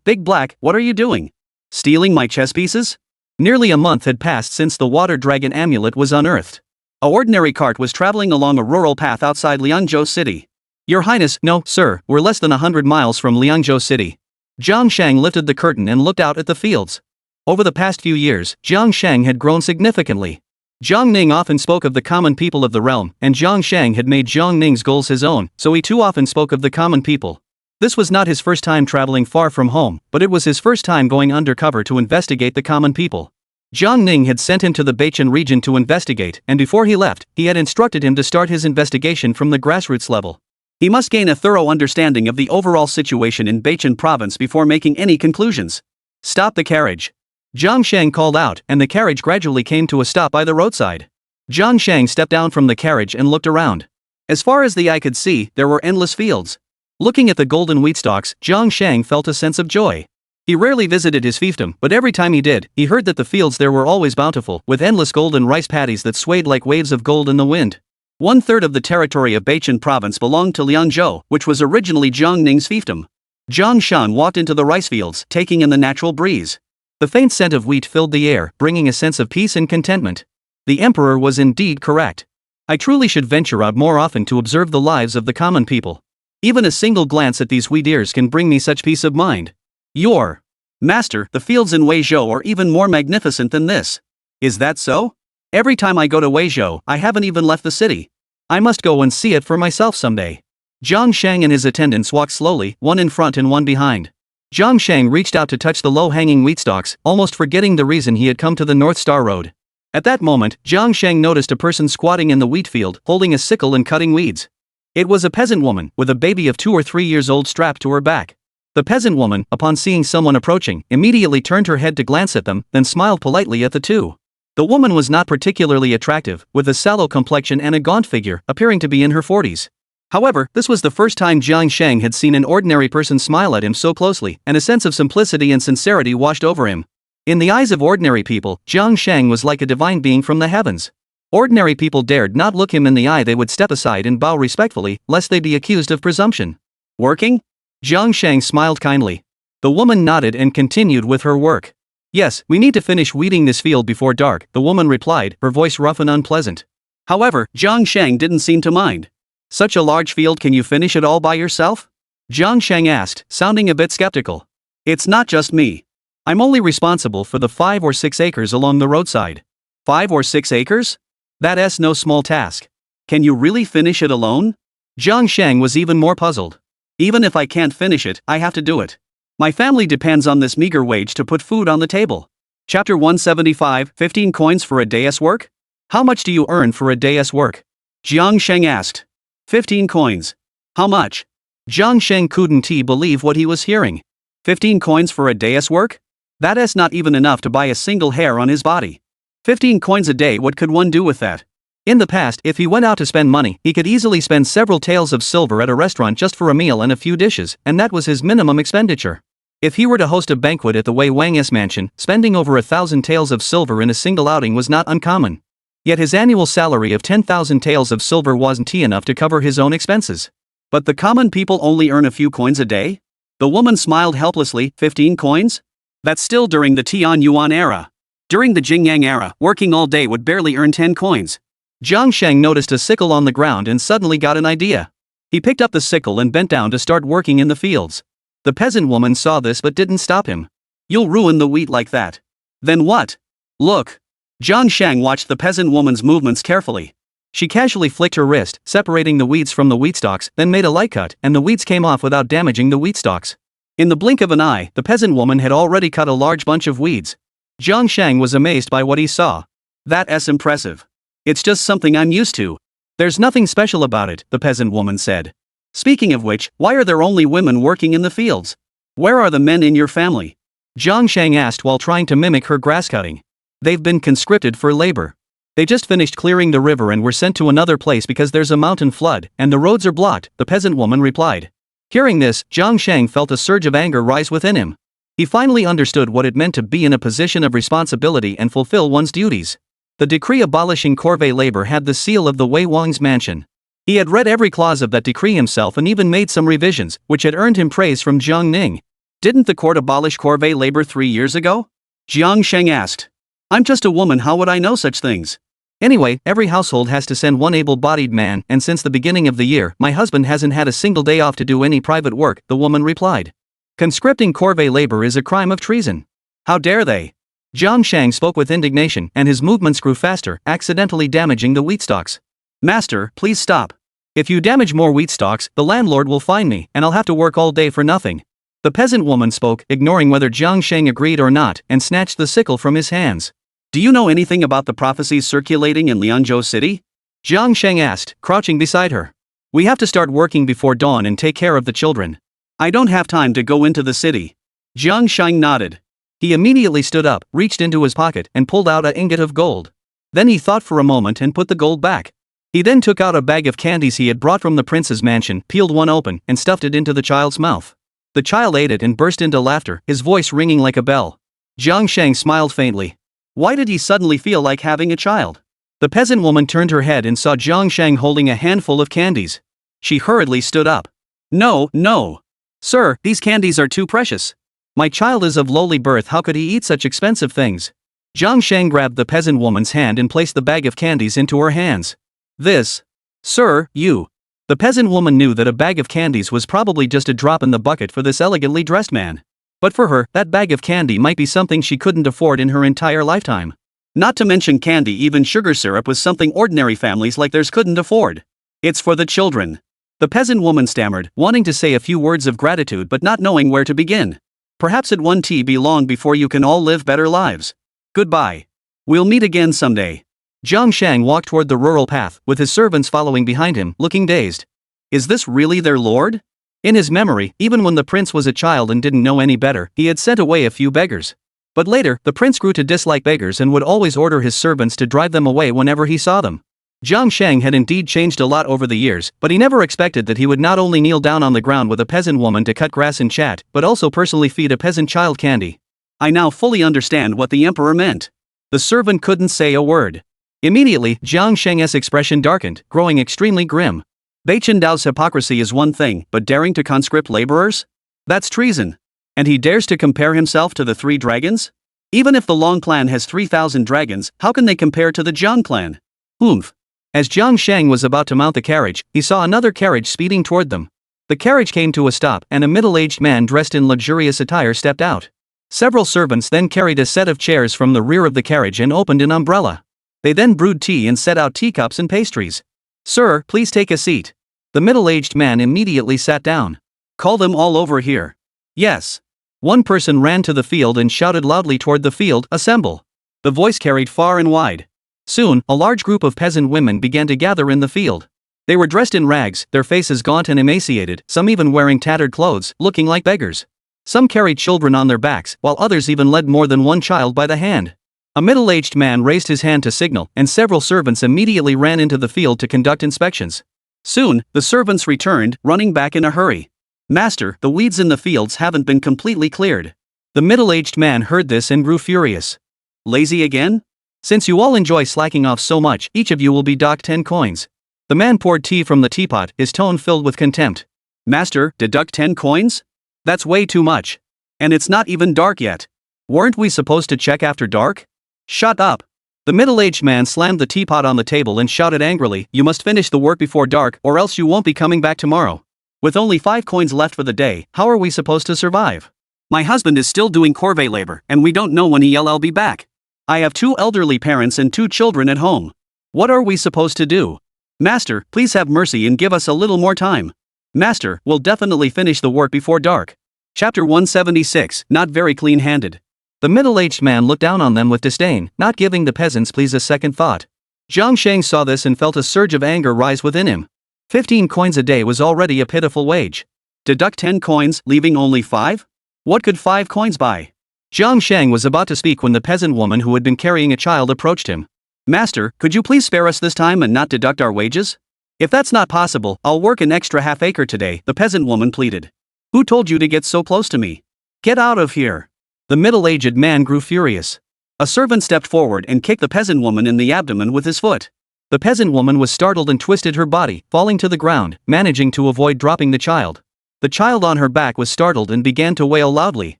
A: Big Black, what are you doing? Stealing my chess pieces? Nearly a month had passed since the water dragon amulet was unearthed. A ordinary cart was traveling along a rural path outside Liangzhou City. Your Highness, no, sir, we're less than 100 miles from Liangzhou City. Jiang Shang lifted the curtain and looked out at the fields. Over the past few years, Jiang Shang had grown significantly. Jiang Ning often spoke of the common people of the realm, and Jiang Shang had made Jiang Ning's goals his own, so he too often spoke of the common people. This was not his first time traveling far from home, but it was his first time going undercover to investigate the common people. Jiang Ning had sent him to the Beichen region to investigate, and before he left, he had instructed him to start his investigation from the grassroots level. He must gain a thorough understanding of the overall situation in Beichen province before making any conclusions. Stop the carriage. Jiang Shang called out, and the carriage gradually came to a stop by the roadside. Jiang Shang stepped down from the carriage and looked around. As far as the eye could see, there were endless fields. Looking at the golden wheat stalks, Jiang Shang felt a sense of joy. He rarely visited his fiefdom, but every time he did, he heard that the fields there were always bountiful, with endless golden rice paddies that swayed like waves of gold in the wind. 1/3 of the territory of Beichen province belonged to Liangzhou, which was originally Jiang Ning's fiefdom. Jiang Shan walked into the rice fields, taking in the natural breeze. The faint scent of wheat filled the air, bringing a sense of peace and contentment. The emperor was indeed correct. I truly should venture out more often to observe the lives of the common people. Even a single glance at these wheat ears can bring me such peace of mind. Your master, the fields in Weizhou are even more magnificent than this. Is that so? Every time I go to Weizhou, I haven't even left the city. I must go and see it for myself someday. Jiang Shang and his attendants walked slowly, one in front and one behind. Jiang Shang reached out to touch the low-hanging wheat stalks, almost forgetting the reason he had come to the North Star Road. At that moment, Jiang Shang noticed a person squatting in the wheat field, holding a sickle and cutting weeds. It was a peasant woman, with a baby of 2 or 3 years old strapped to her back. The peasant woman, upon seeing someone approaching, immediately turned her head to glance at them, then smiled politely at the two. The woman was not particularly attractive, with a sallow complexion and a gaunt figure, appearing to be in her 40s. However, this was the first time Jiang Shang had seen an ordinary person smile at him so closely, and a sense of simplicity and sincerity washed over him. In the eyes of ordinary people, Jiang Shang was like a divine being from the heavens. Ordinary people dared not look him in the eye. They would step aside and bow respectfully, lest they be accused of presumption. Working? Jiang Shang smiled kindly. The woman nodded and continued with her work. Yes, we need to finish weeding this field before dark, the woman replied, her voice rough and unpleasant. However, Jiang Shang didn't seem to mind. Such a large field, can you finish it all by yourself? Jiang Shang asked, sounding a bit skeptical. It's not just me. I'm only responsible for the 5 or 6 acres along the roadside. 5 or 6 acres? That's no small task. Can you really finish it alone? Jiang Shang was even more puzzled. Even if I can't finish it, I have to do it. My family depends on this meager wage to put food on the table. Chapter 175, 15 coins for a day's work? How much do you earn for a day's work? Jiang Shang asked. 15 coins. How much? Jiang Shang couldn't believe what he was hearing. 15 coins for a day's work? That's not even enough to buy a single hair on his body. 15 coins a day, what could one do with that? In the past, if he went out to spend money, he could easily spend several taels of silver at a restaurant just for a meal and a few dishes, and that was his minimum expenditure. If he were to host a banquet at the Wei Wang's mansion, spending over 1,000 taels of silver in a single outing was not uncommon. Yet his annual salary of 10,000 taels of silver wasn't enough to cover his own expenses. But the common people only earn a few coins a day? The woman smiled helplessly. 15 coins? That's still during the Tian Yuan era. During the Jingyang era, working all day would barely earn 10 coins. Jiang Sheng noticed a sickle on the ground and suddenly got an idea. He picked up the sickle and bent down to start working in the fields. The peasant woman saw this but didn't stop him. You'll ruin the wheat like that. Then what? Look. Jiang Sheng watched the peasant woman's movements carefully. She casually flicked her wrist, separating the weeds from the wheat stalks, then made a light cut, and the weeds came off without damaging the wheat stalks. In the blink of an eye, the peasant woman had already cut a large bunch of weeds. Jiang Sheng was amazed by what he saw. That's impressive. It's just something I'm used to. There's nothing special about it, the peasant woman said. Speaking of which, why are there only women working in the fields? Where are the men in your family? Jiang Sheng asked while trying to mimic her grass cutting. They've been conscripted for labor. They just finished clearing the river and were sent to another place because there's a mountain flood, and the roads are blocked, the peasant woman replied. Hearing this, Jiang Sheng felt a surge of anger rise within him. He finally understood what it meant to be in a position of responsibility and fulfill one's duties. The decree abolishing corvée labor had the seal of the Wei Wang's mansion. He had read every clause of that decree himself and even made some revisions, which had earned him praise from Jiang Ning. Didn't the court abolish corvée labor 3 years ago? Jiang Sheng asked. I'm just a woman, how would I know such things? Anyway, every household has to send one able-bodied man, and since the beginning of the year, my husband hasn't had a single day off to do any private work, the woman replied. Conscripting corvée labor is a crime of treason. How dare they? Jiang Sheng spoke with indignation, and his movements grew faster, accidentally damaging the wheat stalks. Master, please stop. If you damage more wheat stalks, the landlord will fine me, and I'll have to work all day for nothing. The peasant woman spoke, ignoring whether Jiang Sheng agreed or not, and snatched the sickle from his hands. Do you know anything about the prophecies circulating in Lianzhou City? Jiang Sheng asked, crouching beside her. We have to start working before dawn and take care of the children. I don't have time to go into the city. Jiang Sheng nodded. He immediately stood up, reached into his pocket, and pulled out an ingot of gold. Then he thought for a moment and put the gold back. He then took out a bag of candies he had brought from the prince's mansion, peeled one open, and stuffed it into the child's mouth. The child ate it and burst into laughter, his voice ringing like a bell. Jiang Sheng smiled faintly. Why did he suddenly feel like having a child? The peasant woman turned her head and saw Jiang Sheng holding a handful of candies. She hurriedly stood up. No. Sir, these candies are too precious. My child is of lowly birth, how could he eat such expensive things? Jiang Sheng grabbed the peasant woman's hand and placed the bag of candies into her hands. This. Sir, you. The peasant woman knew that a bag of candies was probably just a drop in the bucket for this elegantly dressed man. But for her, that bag of candy might be something she couldn't afford in her entire lifetime. Not to mention candy, even sugar syrup was something ordinary families like theirs couldn't afford. It's for the children. The peasant woman stammered, wanting to say a few words of gratitude but not knowing where to begin. Perhaps it won't be long before you can all live better lives. Goodbye. We'll meet again someday. Jiang Sheng walked toward the rural path, with his servants following behind him, looking dazed. Is this really their lord? In his memory, even when the prince was a child and didn't know any better, he had sent away a few beggars. But later, the prince grew to dislike beggars and would always order his servants to drive them away whenever he saw them. Jiang Sheng had indeed changed a lot over the years, but he never expected that he would not only kneel down on the ground with a peasant woman to cut grass and chat, but also personally feed a peasant child candy. I now fully understand what the emperor meant. The servant couldn't say a word. Immediately, Jiang Sheng's expression darkened, growing extremely grim. Bei Chendao's hypocrisy is one thing, but daring to conscript laborers? That's treason. And he dares to compare himself to the 3 dragons? Even if the Long clan has 3,000 dragons, how can they compare to the Jiang clan? Oomph. As Jiang Sheng was about to mount the carriage, he saw another carriage speeding toward them. The carriage came to a stop and a middle-aged man dressed in luxurious attire stepped out. Several servants then carried a set of chairs from the rear of the carriage and opened an umbrella. They then brewed tea and set out teacups and pastries. Sir, please take a seat. The middle-aged man immediately sat down. Call them all over here. Yes. One person ran to the field and shouted loudly toward the field, assemble. The voice carried far and wide. Soon, a large group of peasant women began to gather in the field. They were dressed in rags, their faces gaunt and emaciated, some even wearing tattered clothes, looking like beggars. Some carried children on their backs, while others even led more than one child by the hand. A middle-aged man raised his hand to signal, and several servants immediately ran into the field to conduct inspections. Soon, the servants returned, running back in a hurry. "Master, the weeds in the fields haven't been completely cleared." The middle-aged man heard this and grew furious. "Lazy again? Since you all enjoy slacking off so much, each of you will be docked 10 coins. The man poured tea from the teapot, his tone filled with contempt. "Master, deduct 10 coins? That's way too much. And it's not even dark yet. Weren't we supposed to check after dark?" "Shut up." The middle-aged man slammed the teapot on the table and shouted angrily, "You must finish the work before dark, or else you won't be coming back tomorrow. With only 5 coins left for the day, how are we supposed to survive? My husband is still doing corvée labor, and we don't know when he'll be back. I have 2 elderly parents and 2 children at home. What are we supposed to do? Master, please have mercy and give us a little more time. Master, we'll definitely finish the work before dark." Chapter 176, Not Very Clean-Handed. The middle-aged man looked down on them with disdain, not giving the peasants please a second thought. Jiang Sheng saw this and felt a surge of anger rise within him. 15 coins a day was already a pitiful wage. Deduct 10 coins, leaving only 5? What could 5 coins buy? Jiang Sheng was about to speak when the peasant woman who had been carrying a child approached him. "Master, could you please spare us this time and not deduct our wages?" "If that's not possible, I'll work an extra half-acre today," the peasant woman pleaded. "Who told you to get so close to me? Get out of here." The middle-aged man grew furious. A servant stepped forward and kicked the peasant woman in the abdomen with his foot. The peasant woman was startled and twisted her body, falling to the ground, managing to avoid dropping the child. The child on her back was startled and began to wail loudly.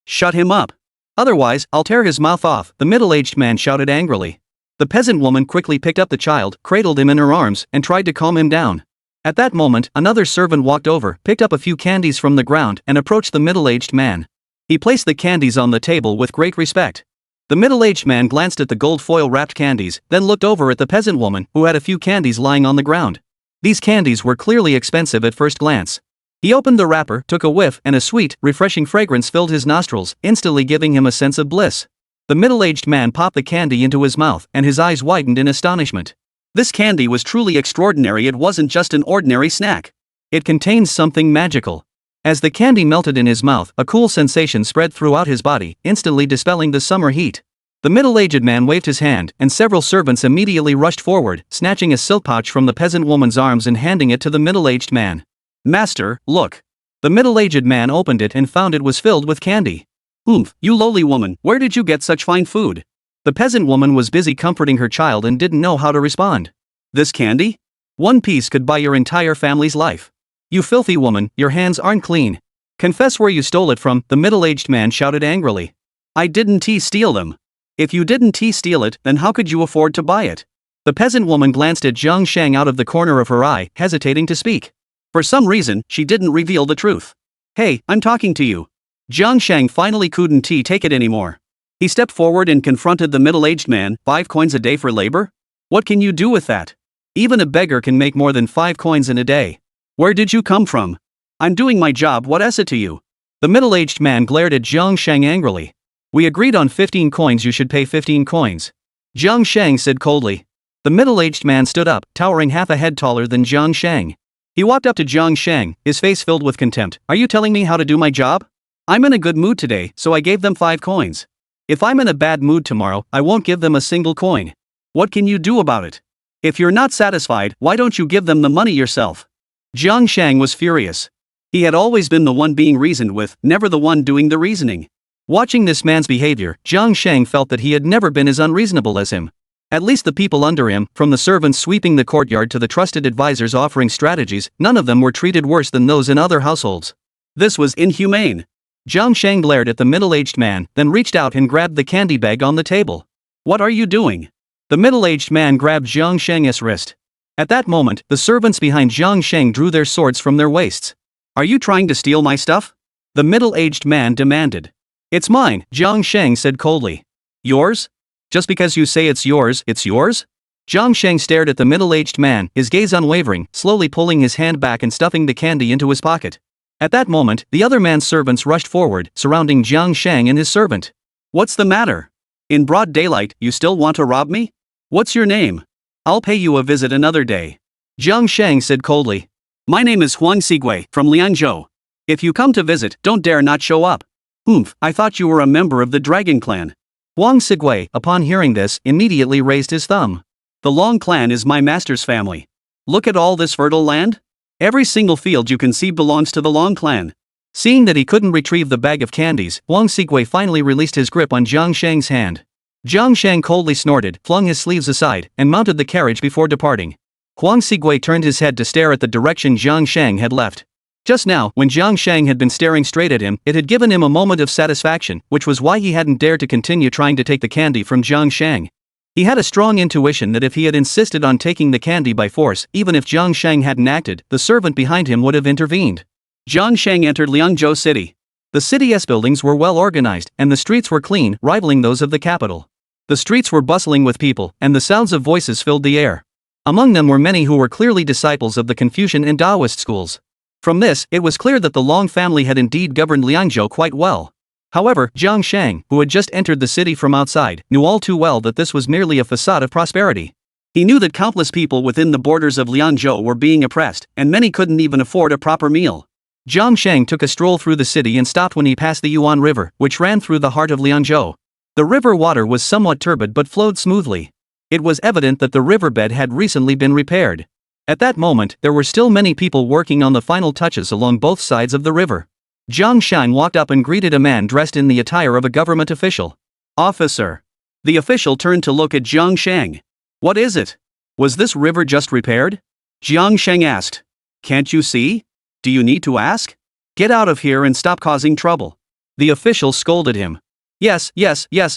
A: "Shut him up. Otherwise, I'll tear his mouth off," the middle-aged man shouted angrily. The peasant woman quickly picked up the child, cradled him in her arms, and tried to calm him down. At that moment, another servant walked over, picked up a few candies from the ground, and approached the middle-aged man. He placed the candies on the table with great respect. The middle-aged man glanced at the gold foil-wrapped candies, then looked over at the peasant woman, who had a few candies lying on the ground. These candies were clearly expensive at first glance. He opened the wrapper, took a whiff, and a sweet, refreshing fragrance filled his nostrils, instantly giving him a sense of bliss. The middle-aged man popped the candy into his mouth, and his eyes widened in astonishment. This candy was truly extraordinary. It wasn't just an ordinary snack. It contained something magical. As the candy melted in his mouth, a cool sensation spread throughout his body, instantly dispelling the summer heat. The middle-aged man waved his hand, and several servants immediately rushed forward, snatching a silk pouch from the peasant woman's arms and handing it to the middle-aged man. "Master, look." The middle-aged man opened it and found it was filled with candy. "Oomph, you lowly woman, where did you get such fine food?" The peasant woman was busy comforting her child and didn't know how to respond. "This candy? 1 piece could buy your entire family's life. You filthy woman, your hands aren't clean. Confess where you stole it from," the middle-aged man shouted angrily. "I didn't steal them." "If you didn't steal it, then how could you afford to buy it?" The peasant woman glanced at Jiang Sheng out of the corner of her eye, hesitating to speak. For some reason, she didn't reveal the truth. "Hey, I'm talking to you." Jiang Sheng finally couldn't take it anymore. He stepped forward and confronted the middle-aged man. 5 coins a day for labor? What can you do with that? Even a beggar can make more than 5 coins in a day. Where did you come from? I'm doing my job, what is it to you? The middle-aged man glared at Jiang Sheng angrily. "We agreed on 15 coins, you should pay 15 coins. Jiang Sheng said coldly. The middle-aged man stood up, towering half a head taller than Jiang Sheng. He walked up to Jiang Sheng, his face filled with contempt. "Are you telling me how to do my job? I'm in a good mood today, so I gave them 5 coins. If I'm in a bad mood tomorrow, I won't give them a single coin. What can you do about it? If you're not satisfied, why don't you give them the money yourself?" Jiang Sheng was furious. He had always been the one being reasoned with, never the one doing the reasoning. Watching this man's behavior, Jiang Sheng felt that he had never been as unreasonable as him. At least the people under him, from the servants sweeping the courtyard to the trusted advisors offering strategies, none of them were treated worse than those in other households. This was inhumane. Jiang Sheng glared at the middle-aged man, then reached out and grabbed the candy bag on the table. "What are you doing?" The middle-aged man grabbed Jiang Sheng's wrist. At that moment, the servants behind Jiang Sheng drew their swords from their waists. "Are you trying to steal my stuff?" the middle-aged man demanded. "It's mine," Jiang Sheng said coldly. "Yours? Just because you say it's yours, it's yours?" Jiang Sheng stared at the middle-aged man, his gaze unwavering, slowly pulling his hand back and stuffing the candy into his pocket. At that moment, the other man's servants rushed forward, surrounding Jiang Sheng and his servant. "What's the matter? In broad daylight, you still want to rob me? What's your name? I'll pay you a visit another day." Jiang Sheng said coldly. "My name is Huang Sigui, from Liangzhou. If you come to visit, don't dare not show up." "Oomph, I thought you were a member of the Dragon Clan. Huang Sigui, upon hearing this, immediately raised his thumb. The Long clan is my master's family. Look at all this fertile land. Every single field you can see belongs to the Long clan. Seeing that he couldn't retrieve the bag of candies, Huang Sigui finally released his grip on Jiang Shang's hand. Jiang Shang coldly snorted, flung his sleeves aside, and mounted the carriage before departing. Huang Sigui turned his head to stare at the direction Jiang Shang had left. Just now, when Jiang Shang had been staring straight at him, it had given him a moment of satisfaction, which was why he hadn't dared to continue trying to take the candy from Jiang Shang. He had a strong intuition that if he had insisted on taking the candy by force, even if Jiang Shang hadn't acted, the servant behind him would have intervened. Jiang Shang entered Liangzhou City. The city's buildings were well organized, and the streets were clean, rivaling those of the capital. The streets were bustling with people, and the sounds of voices filled the air. Among them were many who were clearly disciples of the Confucian and Taoist schools. From this, it was clear that the Long family had indeed governed Liangzhou quite well. However, Jiang Shang, who had just entered the city from outside, knew all too well that this was merely a facade of prosperity. He knew that countless people within the borders of Liangzhou were being oppressed, and many couldn't even afford a proper meal. Jiang Shang took a stroll through the city and stopped when he passed the Yuan River, which ran through the heart of Liangzhou. The river water was somewhat turbid but flowed smoothly. It was evident that the riverbed had recently been repaired. At that moment, there were still many people working on the final touches along both sides of the river. Jiang Shang walked up and greeted a man dressed in the attire of a government official. "Officer." The official turned to look at Jiang Shang. "What is it? Was this river just repaired?" Jiang Shang asked. "Can't you see? Do you need to ask? Get out of here and stop causing trouble." The official scolded him. Yes,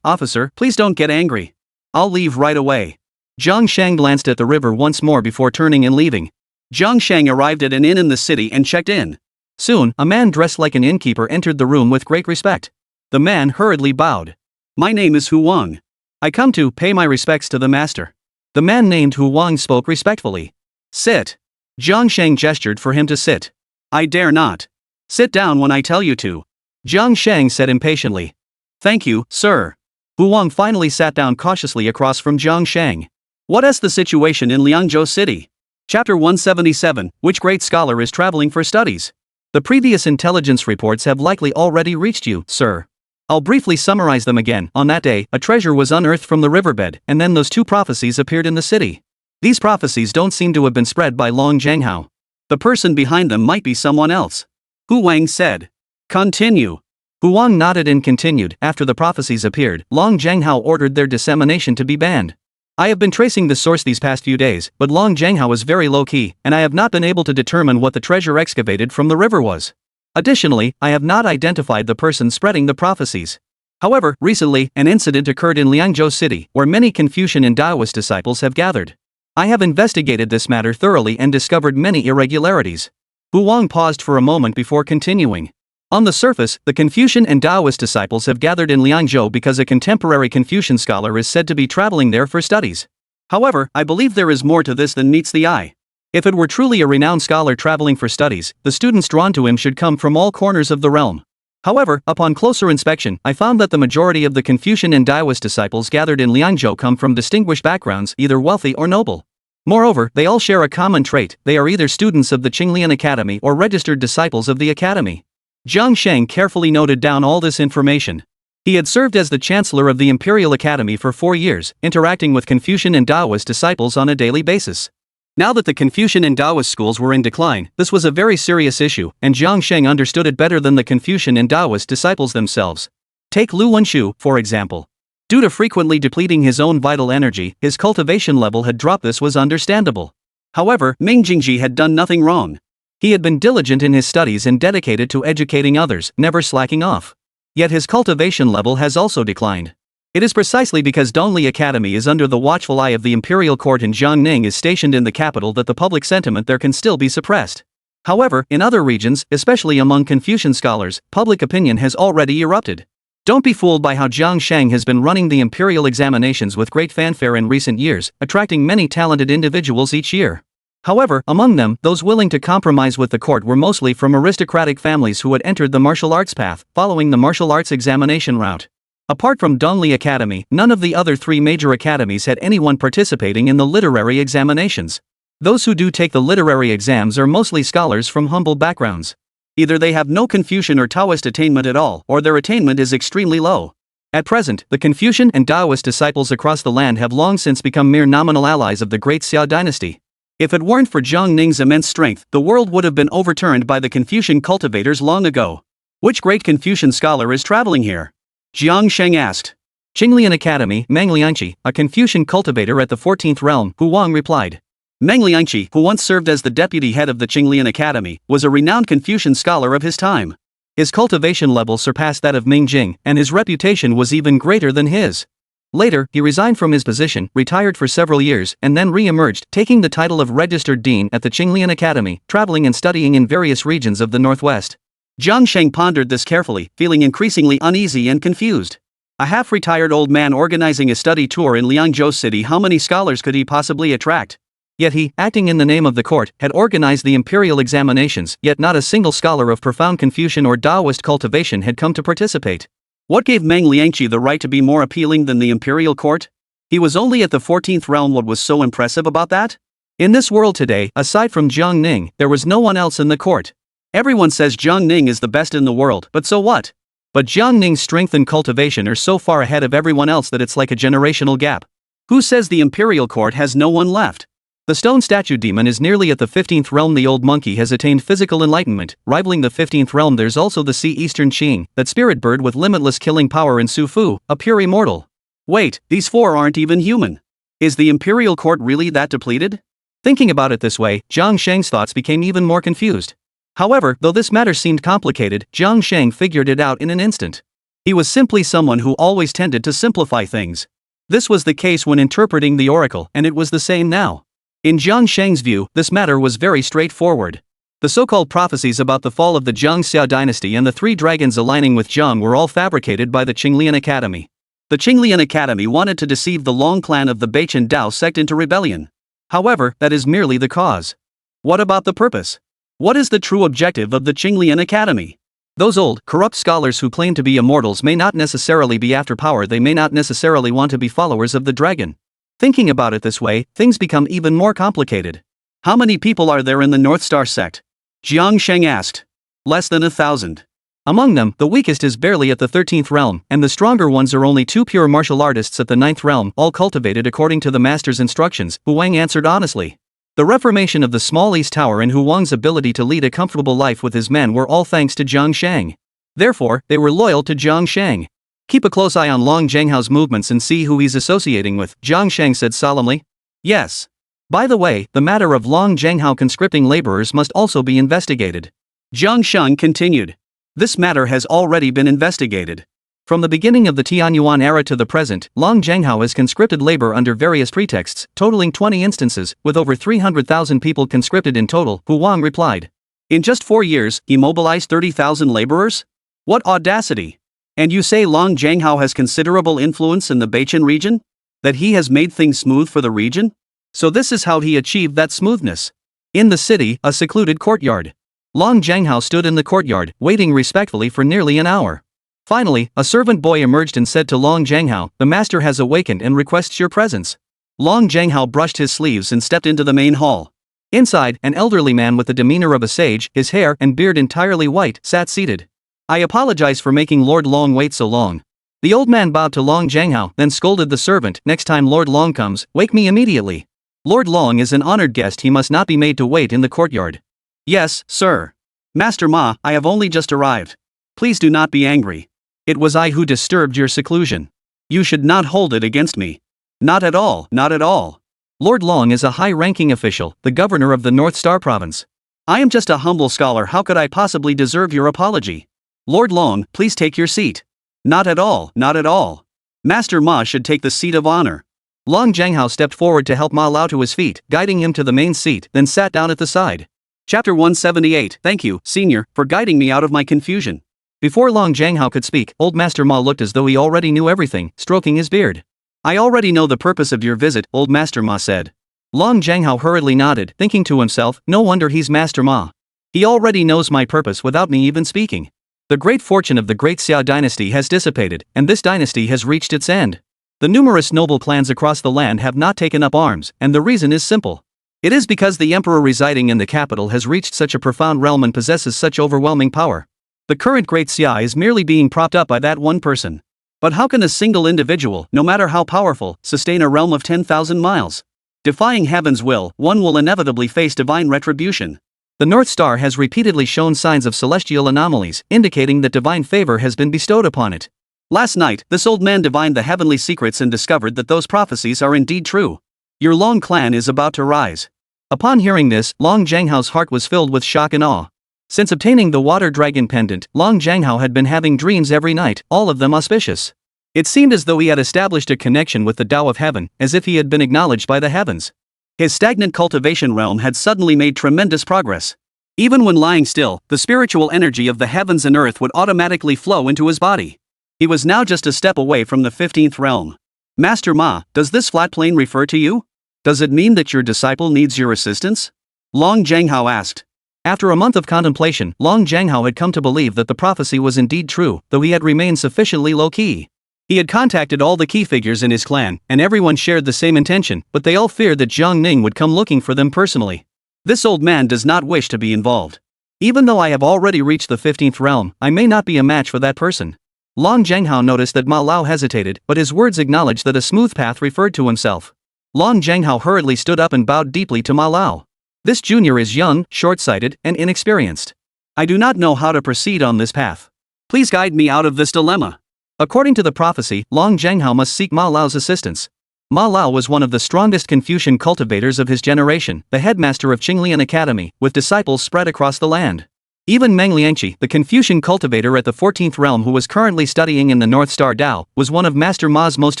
A: officer, please don't get angry. I'll leave right away." Jiang Shang glanced at the river once more before turning and leaving. Jiang Shang arrived at an inn in the city and checked in. Soon, a man dressed like an innkeeper entered the room with great respect. The man hurriedly bowed. "My name is Hu Wang. I come to pay my respects to the master." The man named Hu Wang spoke respectfully. "Sit." Jiang Shang gestured for him to sit. "I dare not. Sit down when I tell you to," Jiang Shang said impatiently. "Thank you, sir." Hu Wang finally sat down cautiously across from Jiang Shang. What is the situation in Liangzhou City? Chapter 177, Which great scholar is traveling for studies? The previous intelligence reports have likely already reached you, sir. I'll briefly summarize them again. On that day, a treasure was unearthed from the riverbed, and then those two prophecies appeared in the city. These prophecies don't seem to have been spread by Long Zhanghao. The person behind them might be someone else. Hu Wang said. Continue. Hu Wang nodded and continued. After the prophecies appeared, Long Zhanghao ordered their dissemination to be banned. I have been tracing the source these past few days, but Long Zhanghao is very low-key, and I have not been able to determine what the treasure excavated from the river was. Additionally, I have not identified the person spreading the prophecies. However, recently, an incident occurred in Liangzhou City, where many Confucian and Taoist disciples have gathered. I have investigated this matter thoroughly and discovered many irregularities. Hu Wang paused for a moment before continuing. On the surface, the Confucian and Taoist disciples have gathered in Liangzhou because a contemporary Confucian scholar is said to be traveling there for studies. However, I believe there is more to this than meets the eye. If it were truly a renowned scholar traveling for studies, the students drawn to him should come from all corners of the realm. However, upon closer inspection, I found that the majority of the Confucian and Taoist disciples gathered in Liangzhou come from distinguished backgrounds, either wealthy or noble. Moreover, they all share a common trait: they are either students of the Qinglian Academy or registered disciples of the academy. Jiang Shang carefully noted down all this information. He had served as the Chancellor of the Imperial Academy for 4 years, interacting with Confucian and Taoist disciples on a daily basis. Now that the Confucian and Taoist schools were in decline, this was a very serious issue, and Jiang Shang understood it better than the Confucian and Taoist disciples themselves. Take Lu Wenshu, for example. Due to frequently depleting his own vital energy, his cultivation level had dropped. This was understandable. However, Ming Jingji had done nothing wrong. He had been diligent in his studies and dedicated to educating others, never slacking off. Yet his cultivation level has also declined. It is precisely because Dongli Academy is under the watchful eye of the imperial court and Jiangning is stationed in the capital that the public sentiment there can still be suppressed. However, in other regions, especially among Confucian scholars, public opinion has already erupted. Don't be fooled by how Jiang Shang has been running the imperial examinations with great fanfare in recent years, attracting many talented individuals each year. However, among them, those willing to compromise with the court were mostly from aristocratic families who had entered the martial arts path, following the martial arts examination route. Apart from Dongli Academy, none of the other 3 major academies had anyone participating in the literary examinations. Those who do take the literary exams are mostly scholars from humble backgrounds. Either they have no Confucian or Taoist attainment at all, or their attainment is extremely low. At present, the Confucian and Taoist disciples across the land have long since become mere nominal allies of the great Xia dynasty. If it weren't for Jiang Ning's immense strength, the world would have been overturned by the Confucian cultivators long ago. Which great Confucian scholar is traveling here? Jiang Sheng asked. Qinglian Academy, Meng Liangqi, a Confucian cultivator at the 14th realm, Hu Wang replied. Meng Liangqi, who once served as the deputy head of the Qinglian Academy, was a renowned Confucian scholar of his time. His cultivation level surpassed that of Ming Jing, and his reputation was even greater than his. Later, he resigned from his position, retired for several years, and then re-emerged, taking the title of registered dean at the Qinglian Academy, traveling and studying in various regions of the northwest. Jiang Sheng pondered this carefully, feeling increasingly uneasy and confused. A half-retired old man organizing a study tour in Liangzhou City, how many scholars could he possibly attract? Yet he, acting in the name of the court, had organized the imperial examinations, yet not a single scholar of profound Confucian or Taoist cultivation had come to participate. What gave Meng Liangqi the right to be more appealing than the imperial court? He was only at the 14th realm. What was so impressive about that? In this world today, aside from Jiang Ning, there was no one else in the court. Everyone says Jiang Ning is the best in the world, but so what? But Jiang Ning's strength and cultivation are so far ahead of everyone else that it's like a generational gap. Who says the imperial court has no one left? The stone statue demon is nearly at the 15th realm. The old monkey has attained physical enlightenment, rivaling the 15th realm. There's also the sea eastern Qing, that spirit bird with limitless killing power, in Su Fu, a pure immortal. Wait, these four aren't even human. Is the imperial court really that depleted? Thinking about it this way, Jiang Sheng's thoughts became even more confused. However, though this matter seemed complicated, Jiang Sheng figured it out in an instant. He was simply someone who always tended to simplify things. This was the case when interpreting the oracle, and it was the same now. In Jiang Sheng's view, this matter was very straightforward. The so-called prophecies about the fall of the Jiang Xia dynasty and the three dragons aligning with Jiang were all fabricated by the Qinglian Academy. The Qinglian Academy wanted to deceive the Long clan of the Beichen Dao sect into rebellion. However, that is merely the cause. What about the purpose? What is the true objective of the Qinglian Academy? Those old, corrupt scholars who claim to be immortals may not necessarily be after power. They may not necessarily want to be followers of the dragon. Thinking about it this way, things become even more complicated. How many people are there in the North Star sect? Jiang Sheng asked. Less than 1,000. Among them, the weakest is barely at the 13th realm, and the stronger ones are only 2 pure martial artists at the 9th realm, all cultivated according to the master's instructions, Hu Wang answered honestly. The reformation of the small East Tower and Hu Wang's ability to lead a comfortable life with his men were all thanks to Jiang Sheng. Therefore, they were loyal to Jiang Sheng. Keep a close eye on Long Zhenghao's movements and see who he's associating with, Jiang Sheng said solemnly. Yes. By the way, the matter of Long Zhenghao conscripting laborers must also be investigated. Jiang Sheng continued. This matter has already been investigated. From the beginning of the Tianyuan era to the present, Long Zhenghao has conscripted labor under various pretexts, totaling 20 instances, with over 300,000 people conscripted in total, Hu Wang replied. In just 4 years, he mobilized 30,000 laborers? What audacity! And you say Long Zhenghao has considerable influence in the Beichen region? That he has made things smooth for the region? So this is how he achieved that smoothness. In the city, a secluded courtyard. Long Zhenghao stood in the courtyard, waiting respectfully for nearly an hour. Finally, a servant boy emerged and said to Long Zhenghao, the master has awakened and requests your presence. Long Zhenghao brushed his sleeves and stepped into the main hall. Inside, an elderly man with the demeanor of a sage, his hair and beard entirely white, sat seated. I apologize for making Lord Long wait so long. The old man bowed to Long Zhenghao, then scolded the servant, next time Lord Long comes, wake me immediately. Lord Long is an honored guest, he must not be made to wait in the courtyard. Yes, sir. Master Ma, I have only just arrived. Please do not be angry. It was I who disturbed your seclusion. You should not hold it against me. Not at all, not at all. Lord Long is a high-ranking official, the governor of the North Star province. I am just a humble scholar, how could I possibly deserve your apology? Lord Long, please take your seat. Not at all, not at all. Master Ma should take the seat of honor. Long Zhenghao stepped forward to help Ma Lao to his feet, guiding him to the main seat, then sat down at the side. Chapter 178. Thank you, Senior, for guiding me out of my confusion. Before Long Zhenghao could speak, old Master Ma looked as though he already knew everything, stroking his beard. I already know the purpose of your visit, old Master Ma said. Long Zhenghao hurriedly nodded, thinking to himself, no wonder he's Master Ma. He already knows my purpose without me even speaking. The great fortune of the great Xia dynasty has dissipated, and this dynasty has reached its end. The numerous noble clans across the land have not taken up arms, and the reason is simple. It is because the emperor residing in the capital has reached such a profound realm and possesses such overwhelming power. The current great Xia is merely being propped up by that one person. But how can a single individual, no matter how powerful, sustain a realm of 10,000 miles? Defying heaven's will, one will inevitably face divine retribution. The North Star has repeatedly shown signs of celestial anomalies, indicating that divine favor has been bestowed upon it. Last night, this old man divined the heavenly secrets and discovered that those prophecies are indeed true. Your Long clan is about to rise. Upon hearing this, Long Zhanghao's heart was filled with shock and awe. Since obtaining the water dragon pendant, Long Zhanghao had been having dreams every night, all of them auspicious. It seemed as though he had established a connection with the Tao of Heaven, as if he had been acknowledged by the heavens. His stagnant cultivation realm had suddenly made tremendous progress. Even when lying still, the spiritual energy of the heavens and earth would automatically flow into his body. He was now just a step away from the 15th realm. Master Ma, does this flat plane refer to you? Does it mean that your disciple needs your assistance? Long Zhanghao asked. After a month of contemplation, Long Zhanghao had come to believe that the prophecy was indeed true, though he had remained sufficiently low-key. He had contacted all the key figures in his clan, and everyone shared the same intention, but they all feared that Jiang Ning would come looking for them personally. This old man does not wish to be involved. Even though I have already reached the 15th realm, I may not be a match for that person. Long Zhanghao noticed that Ma Lao hesitated, but his words acknowledged that a smooth path referred to himself. Long Zhanghao hurriedly stood up and bowed deeply to Ma Lao. This junior is young, short-sighted, and inexperienced. I do not know how to proceed on this path. Please guide me out of this dilemma. According to the prophecy, Long Zhanghao must seek Ma Lao's assistance. Ma Lao was one of the strongest Confucian cultivators of his generation, the headmaster of Qinglian Academy, with disciples spread across the land. Even Meng Liangqi, the Confucian cultivator at the 14th realm who was currently studying in the North Star Tao, was one of Master Ma's most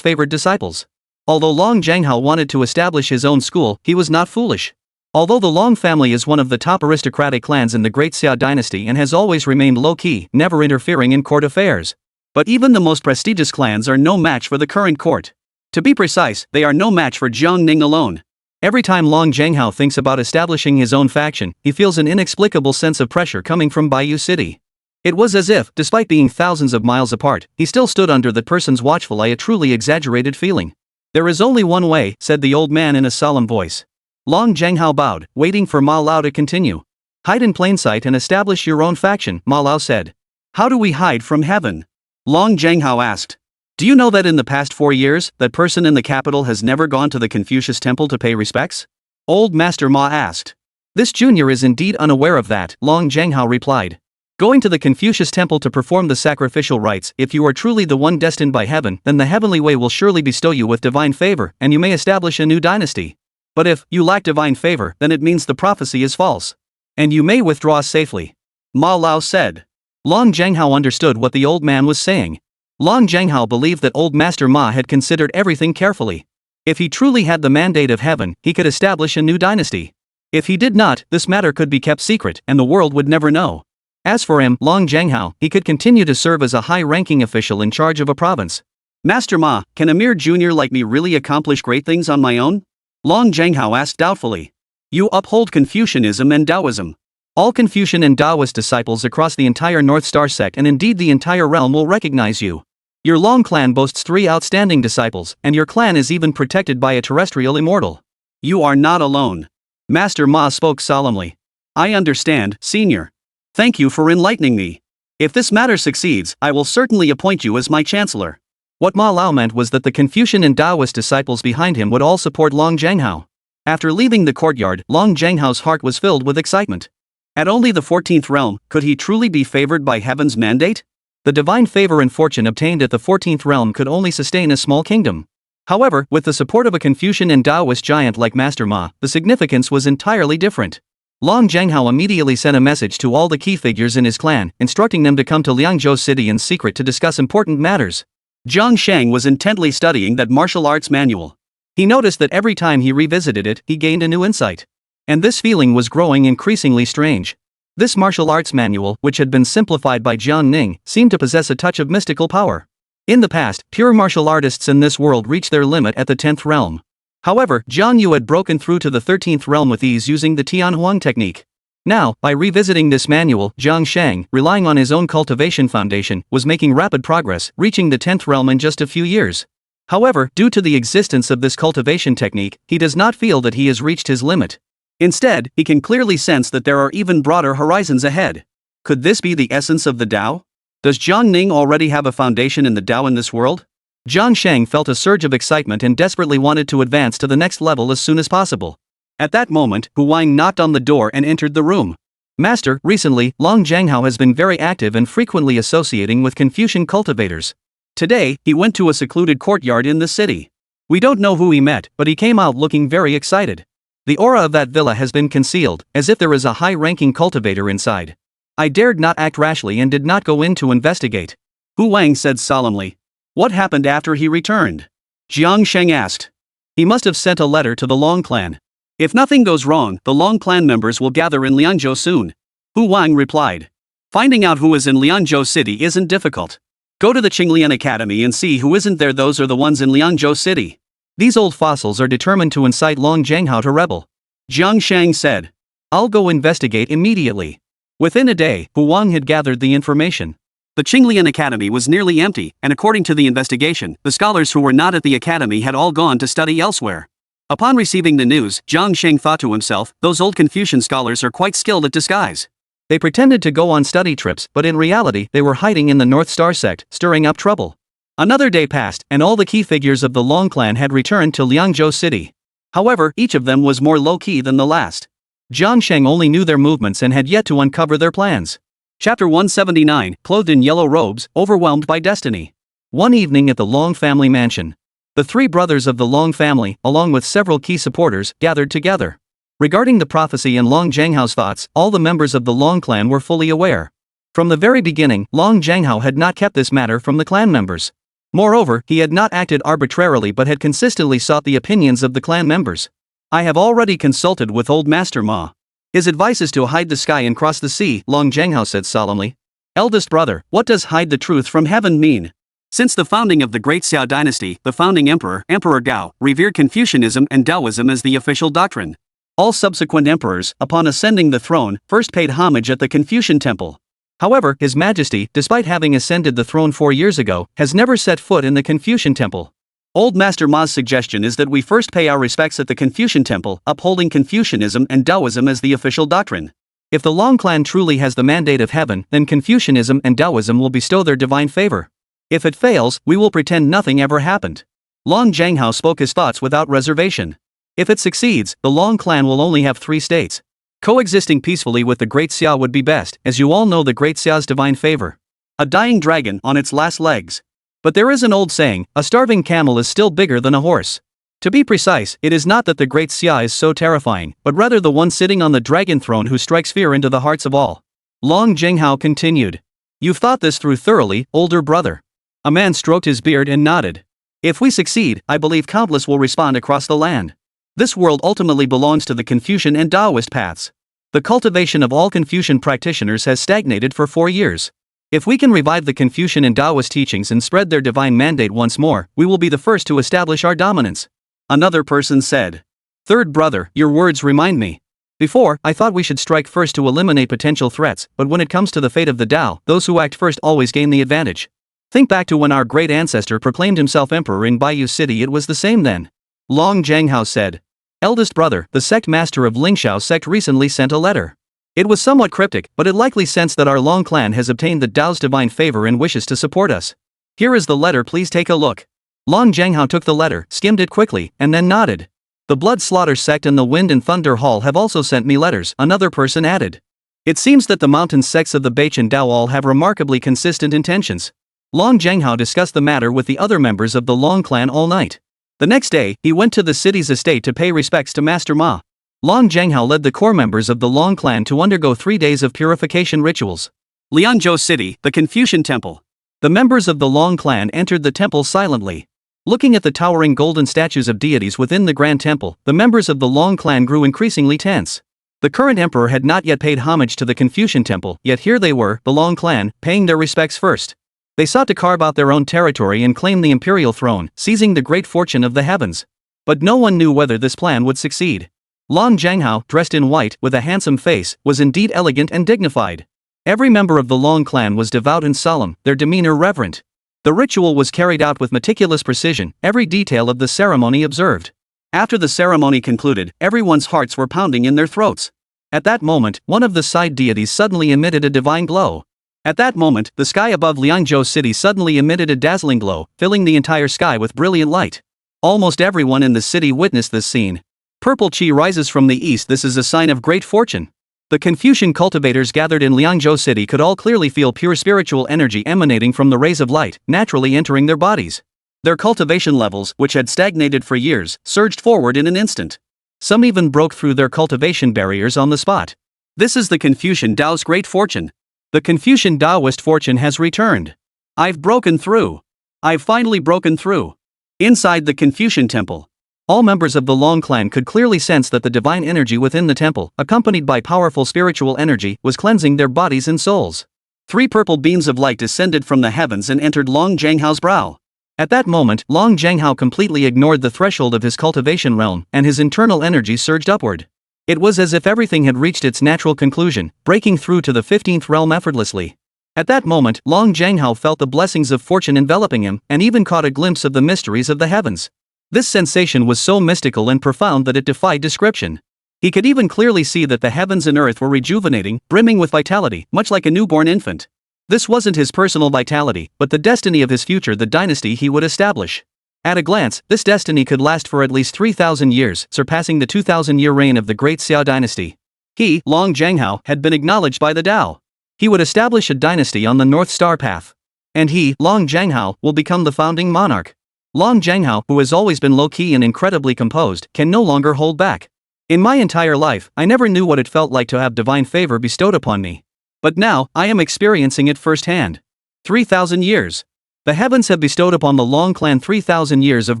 A: favored disciples. Although Long Zhanghao wanted to establish his own school, he was not foolish. Although the Long family is one of the top aristocratic clans in the Great Xia dynasty and has always remained low-key, never interfering in court affairs. But even the most prestigious clans are no match for the current court. To be precise, they are no match for Jiang Ning alone. Every time Long Zhanghao thinks about establishing his own faction, he feels an inexplicable sense of pressure coming from Baiyu City. It was as if, despite being thousands of miles apart, he still stood under that person's watchful eye, a truly exaggerated feeling. There is only one way, said the old man in a solemn voice. Long Zhanghao bowed, waiting for Ma Lao to continue. Hide in plain sight and establish your own faction, Ma Lao said. How do we hide from heaven? Long Zhanghao asked. Do you know that in the past 4 years, that person in the capital has never gone to the Confucius temple to pay respects? Old Master Ma asked. This junior is indeed unaware of that, Long Zhanghao replied. Going to the Confucius temple to perform the sacrificial rites, if you are truly the one destined by heaven, then the heavenly way will surely bestow you with divine favor, and you may establish a new dynasty. But if you lack divine favor, then it means the prophecy is false. And you may withdraw safely. Ma Lao said. Long Zhanghao understood what the old man was saying. Long Zhanghao believed that old Master Ma had considered everything carefully. If he truly had the mandate of heaven, he could establish a new dynasty. If he did not, this matter could be kept secret, and the world would never know. As for him, Long Zhanghao, he could continue to serve as a high-ranking official in charge of a province. Master Ma, can a mere junior like me really accomplish great things on my own? Long Zhanghao asked doubtfully. You uphold Confucianism and Taoism. All Confucian and Taoist disciples across the entire North Star sect and indeed the entire realm will recognize you. Your Long clan boasts 3 outstanding disciples, and your clan is even protected by a terrestrial immortal. You are not alone. Master Ma spoke solemnly. I understand, senior. Thank you for enlightening me. If this matter succeeds, I will certainly appoint you as my chancellor. What Ma Lao meant was that the Confucian and Taoist disciples behind him would all support Long Zhanghao. After leaving the courtyard, Long Zhanghao's heart was filled with excitement. At only the 14th realm, could he truly be favored by heaven's mandate? The divine favor and fortune obtained at the 14th realm could only sustain a small kingdom. However, with the support of a Confucian and Taoist giant like Master Ma, the significance was entirely different. Long Zhanghao immediately sent a message to all the key figures in his clan, instructing them to come to Liangzhou City in secret to discuss important matters. Zhang Shang was intently studying that martial arts manual. He noticed that every time he revisited it, he gained a new insight. And this feeling was growing increasingly strange. This martial arts manual, which had been simplified by Jiang Ning, seemed to possess a touch of mystical power. In the past, pure martial artists in this world reached their limit at the 10th realm. However, Jiang Yu had broken through to the 13th realm with ease using the Tianhuang technique. Now, by revisiting this manual, Zhang Shang, relying on his own cultivation foundation, was making rapid progress, reaching the 10th realm in just a few years. However, due to the existence of this cultivation technique, he does not feel that he has reached his limit. Instead, he can clearly sense that there are even broader horizons ahead. Could this be the essence of the Tao? Does Jiang Ning already have a foundation in the Tao in this world? Jiang Sheng felt a surge of excitement and desperately wanted to advance to the next level as soon as possible. At that moment, Hu Wang knocked on the door and entered the room. Master, recently, Long Jianghao has been very active and frequently associating with Confucian cultivators. Today, he went to a secluded courtyard in the city. We don't know who he met, but he came out looking very excited. The aura of that villa has been concealed, as if there is a high-ranking cultivator inside. I dared not act rashly and did not go in to investigate. Hu Wang said solemnly. What happened after he returned? Jiang Sheng asked. He must have sent a letter to the Long clan. If nothing goes wrong, the Long clan members will gather in Liangzhou soon. Hu Wang replied. Finding out who is in Liangzhou city isn't difficult. Go to the Qinglian Academy and see who isn't there. Those are the ones in Liangzhou city. These old fossils are determined to incite Long Jianghao to rebel. Jiang Sheng said. I'll go investigate immediately. Within a day, Hu Wang had gathered the information. The Qinglian Academy was nearly empty, and according to the investigation, the scholars who were not at the academy had all gone to study elsewhere. Upon receiving the news, Jiang Sheng thought to himself, those old Confucian scholars are quite skilled at disguise. They pretended to go on study trips, but in reality they were hiding in the North Star sect, stirring up trouble. Another day passed, and all the key figures of the Long clan had returned to Liangzhou city. However, each of them was more low-key than the last. Jiang Sheng only knew their movements and had yet to uncover their plans. Chapter 179, clothed in yellow robes, overwhelmed by destiny. One evening at the Long family mansion. The three brothers of the Long family, along with several key supporters, gathered together. Regarding the prophecy and Long Jianghao's thoughts, all the members of the Long clan were fully aware. From the very beginning, Long Jianghao had not kept this matter from the clan members. Moreover, he had not acted arbitrarily but had consistently sought the opinions of the clan members. I have already consulted with old Master Ma. His advice is to hide the sky and cross the sea, Long Jianghao said solemnly. Eldest brother, what does hide the truth from heaven mean? Since the founding of the Great Xiao dynasty, the founding emperor, Emperor Gao, revered Confucianism and Taoism as the official doctrine. All subsequent emperors, upon ascending the throne, first paid homage at the Confucian temple. However, His Majesty, despite having ascended the throne 4 years ago, has never set foot in the Confucian temple. Old Master Ma's suggestion is that we first pay our respects at the Confucian temple, upholding Confucianism and Taoism as the official doctrine. If the Long clan truly has the mandate of heaven, then Confucianism and Taoism will bestow their divine favor. If it fails, we will pretend nothing ever happened. Long Jianghao spoke his thoughts without reservation. If it succeeds, the Long clan will only have 3 states. Coexisting peacefully with the Great Xiao would be best, as you all know the Great Xiao's divine favor. A dying dragon on its last legs. But there is an old saying, a starving camel is still bigger than a horse. To be precise, it is not that the Great Xia is so terrifying, but rather the one sitting on the dragon throne who strikes fear into the hearts of all. Long Jianghao continued. You've thought this through thoroughly, older brother. A man stroked his beard and nodded. If we succeed, I believe countless will respond across the land. This world ultimately belongs to the Confucian and Taoist paths. The cultivation of all Confucian practitioners has stagnated for 4 years. If we can revive the Confucian and Taoist teachings and spread their divine mandate once more, we will be the first to establish our dominance. Another person said. Third brother, your words remind me. Before, I thought we should strike first to eliminate potential threats, but when it comes to the fate of the Tao, those who act first always gain the advantage. Think back to when our great ancestor proclaimed himself emperor in Baiyu City. It was the same then. Long Jianghao said. Eldest brother, the sect master of Lingxiao sect recently sent a letter. It was somewhat cryptic, but it likely sensed that our Long clan has obtained the Tao's divine favor and wishes to support us. Here is the letter, please take a look. Long Jianghao took the letter, skimmed it quickly, and then nodded. The Blood Slaughter sect and the Wind and Thunder Hall have also sent me letters, another person added. It seems that the mountain sects of the Bach and Tao all have remarkably consistent intentions. Long Jianghao discussed the matter with the other members of the Long clan all night. The next day, he went to the city's estate to pay respects to Master Ma. Long Jianghao led the core members of the Long clan to undergo 3 days of purification rituals. Liangzhou City, the Confucian Temple. The members of the Long clan entered the temple silently. Looking at the towering golden statues of deities within the Grand Temple, the members of the Long clan grew increasingly tense. The current emperor had not yet paid homage to the Confucian Temple, yet here they were, the Long clan, paying their respects first. They sought to carve out their own territory and claim the imperial throne, seizing the great fortune of the heavens. But no one knew whether this plan would succeed. Long Jianghao, dressed in white, with a handsome face, was indeed elegant and dignified. Every member of the Long clan was devout and solemn, their demeanor reverent. The ritual was carried out with meticulous precision, every detail of the ceremony observed. After the ceremony concluded, everyone's hearts were pounding in their throats. At that moment, one of the side deities suddenly emitted a divine glow. At that moment, the sky above Liangzhou City suddenly emitted a dazzling glow, filling the entire sky with brilliant light. Almost everyone in the city witnessed this scene. Purple chi rises from the east. This is a sign of great fortune. The Confucian cultivators gathered in Liangzhou City could all clearly feel pure spiritual energy emanating from the rays of light, naturally entering their bodies. Their cultivation levels, which had stagnated for years, surged forward in an instant. Some even broke through their cultivation barriers on the spot. This is the Confucian Tao's great fortune. The Confucian Taoist fortune has returned. I've broken through. I've finally broken through. Inside the Confucian temple, all members of the Long clan could clearly sense that the divine energy within the temple, accompanied by powerful spiritual energy, was cleansing their bodies and souls. 3 purple beams of light descended from the heavens and entered Long Zhanghao's brow. At that moment, Long Zhanghao completely ignored the threshold of his cultivation realm, and his internal energy surged upward. It was as if everything had reached its natural conclusion, breaking through to the 15th realm effortlessly. At that moment, Long Zhanghao felt the blessings of fortune enveloping him, and even caught a glimpse of the mysteries of the heavens. This sensation was so mystical and profound that it defied description. He could even clearly see that the heavens and earth were rejuvenating, brimming with vitality, much like a newborn infant. This wasn't his personal vitality, but the destiny of his future, the dynasty he would establish. At a glance, this destiny could last for at least 3,000 years, surpassing the 2,000-year reign of the great Xia dynasty. He, Long Zhanghao, had been acknowledged by the Tao. He would establish a dynasty on the North Star path. And he, Long Zhanghao, will become the founding monarch. Long Zhanghao, who has always been low-key and incredibly composed, can no longer hold back. In my entire life, I never knew what it felt like to have divine favor bestowed upon me. But now, I am experiencing it firsthand. 3,000 years. The heavens have bestowed upon the Long clan 3,000 years of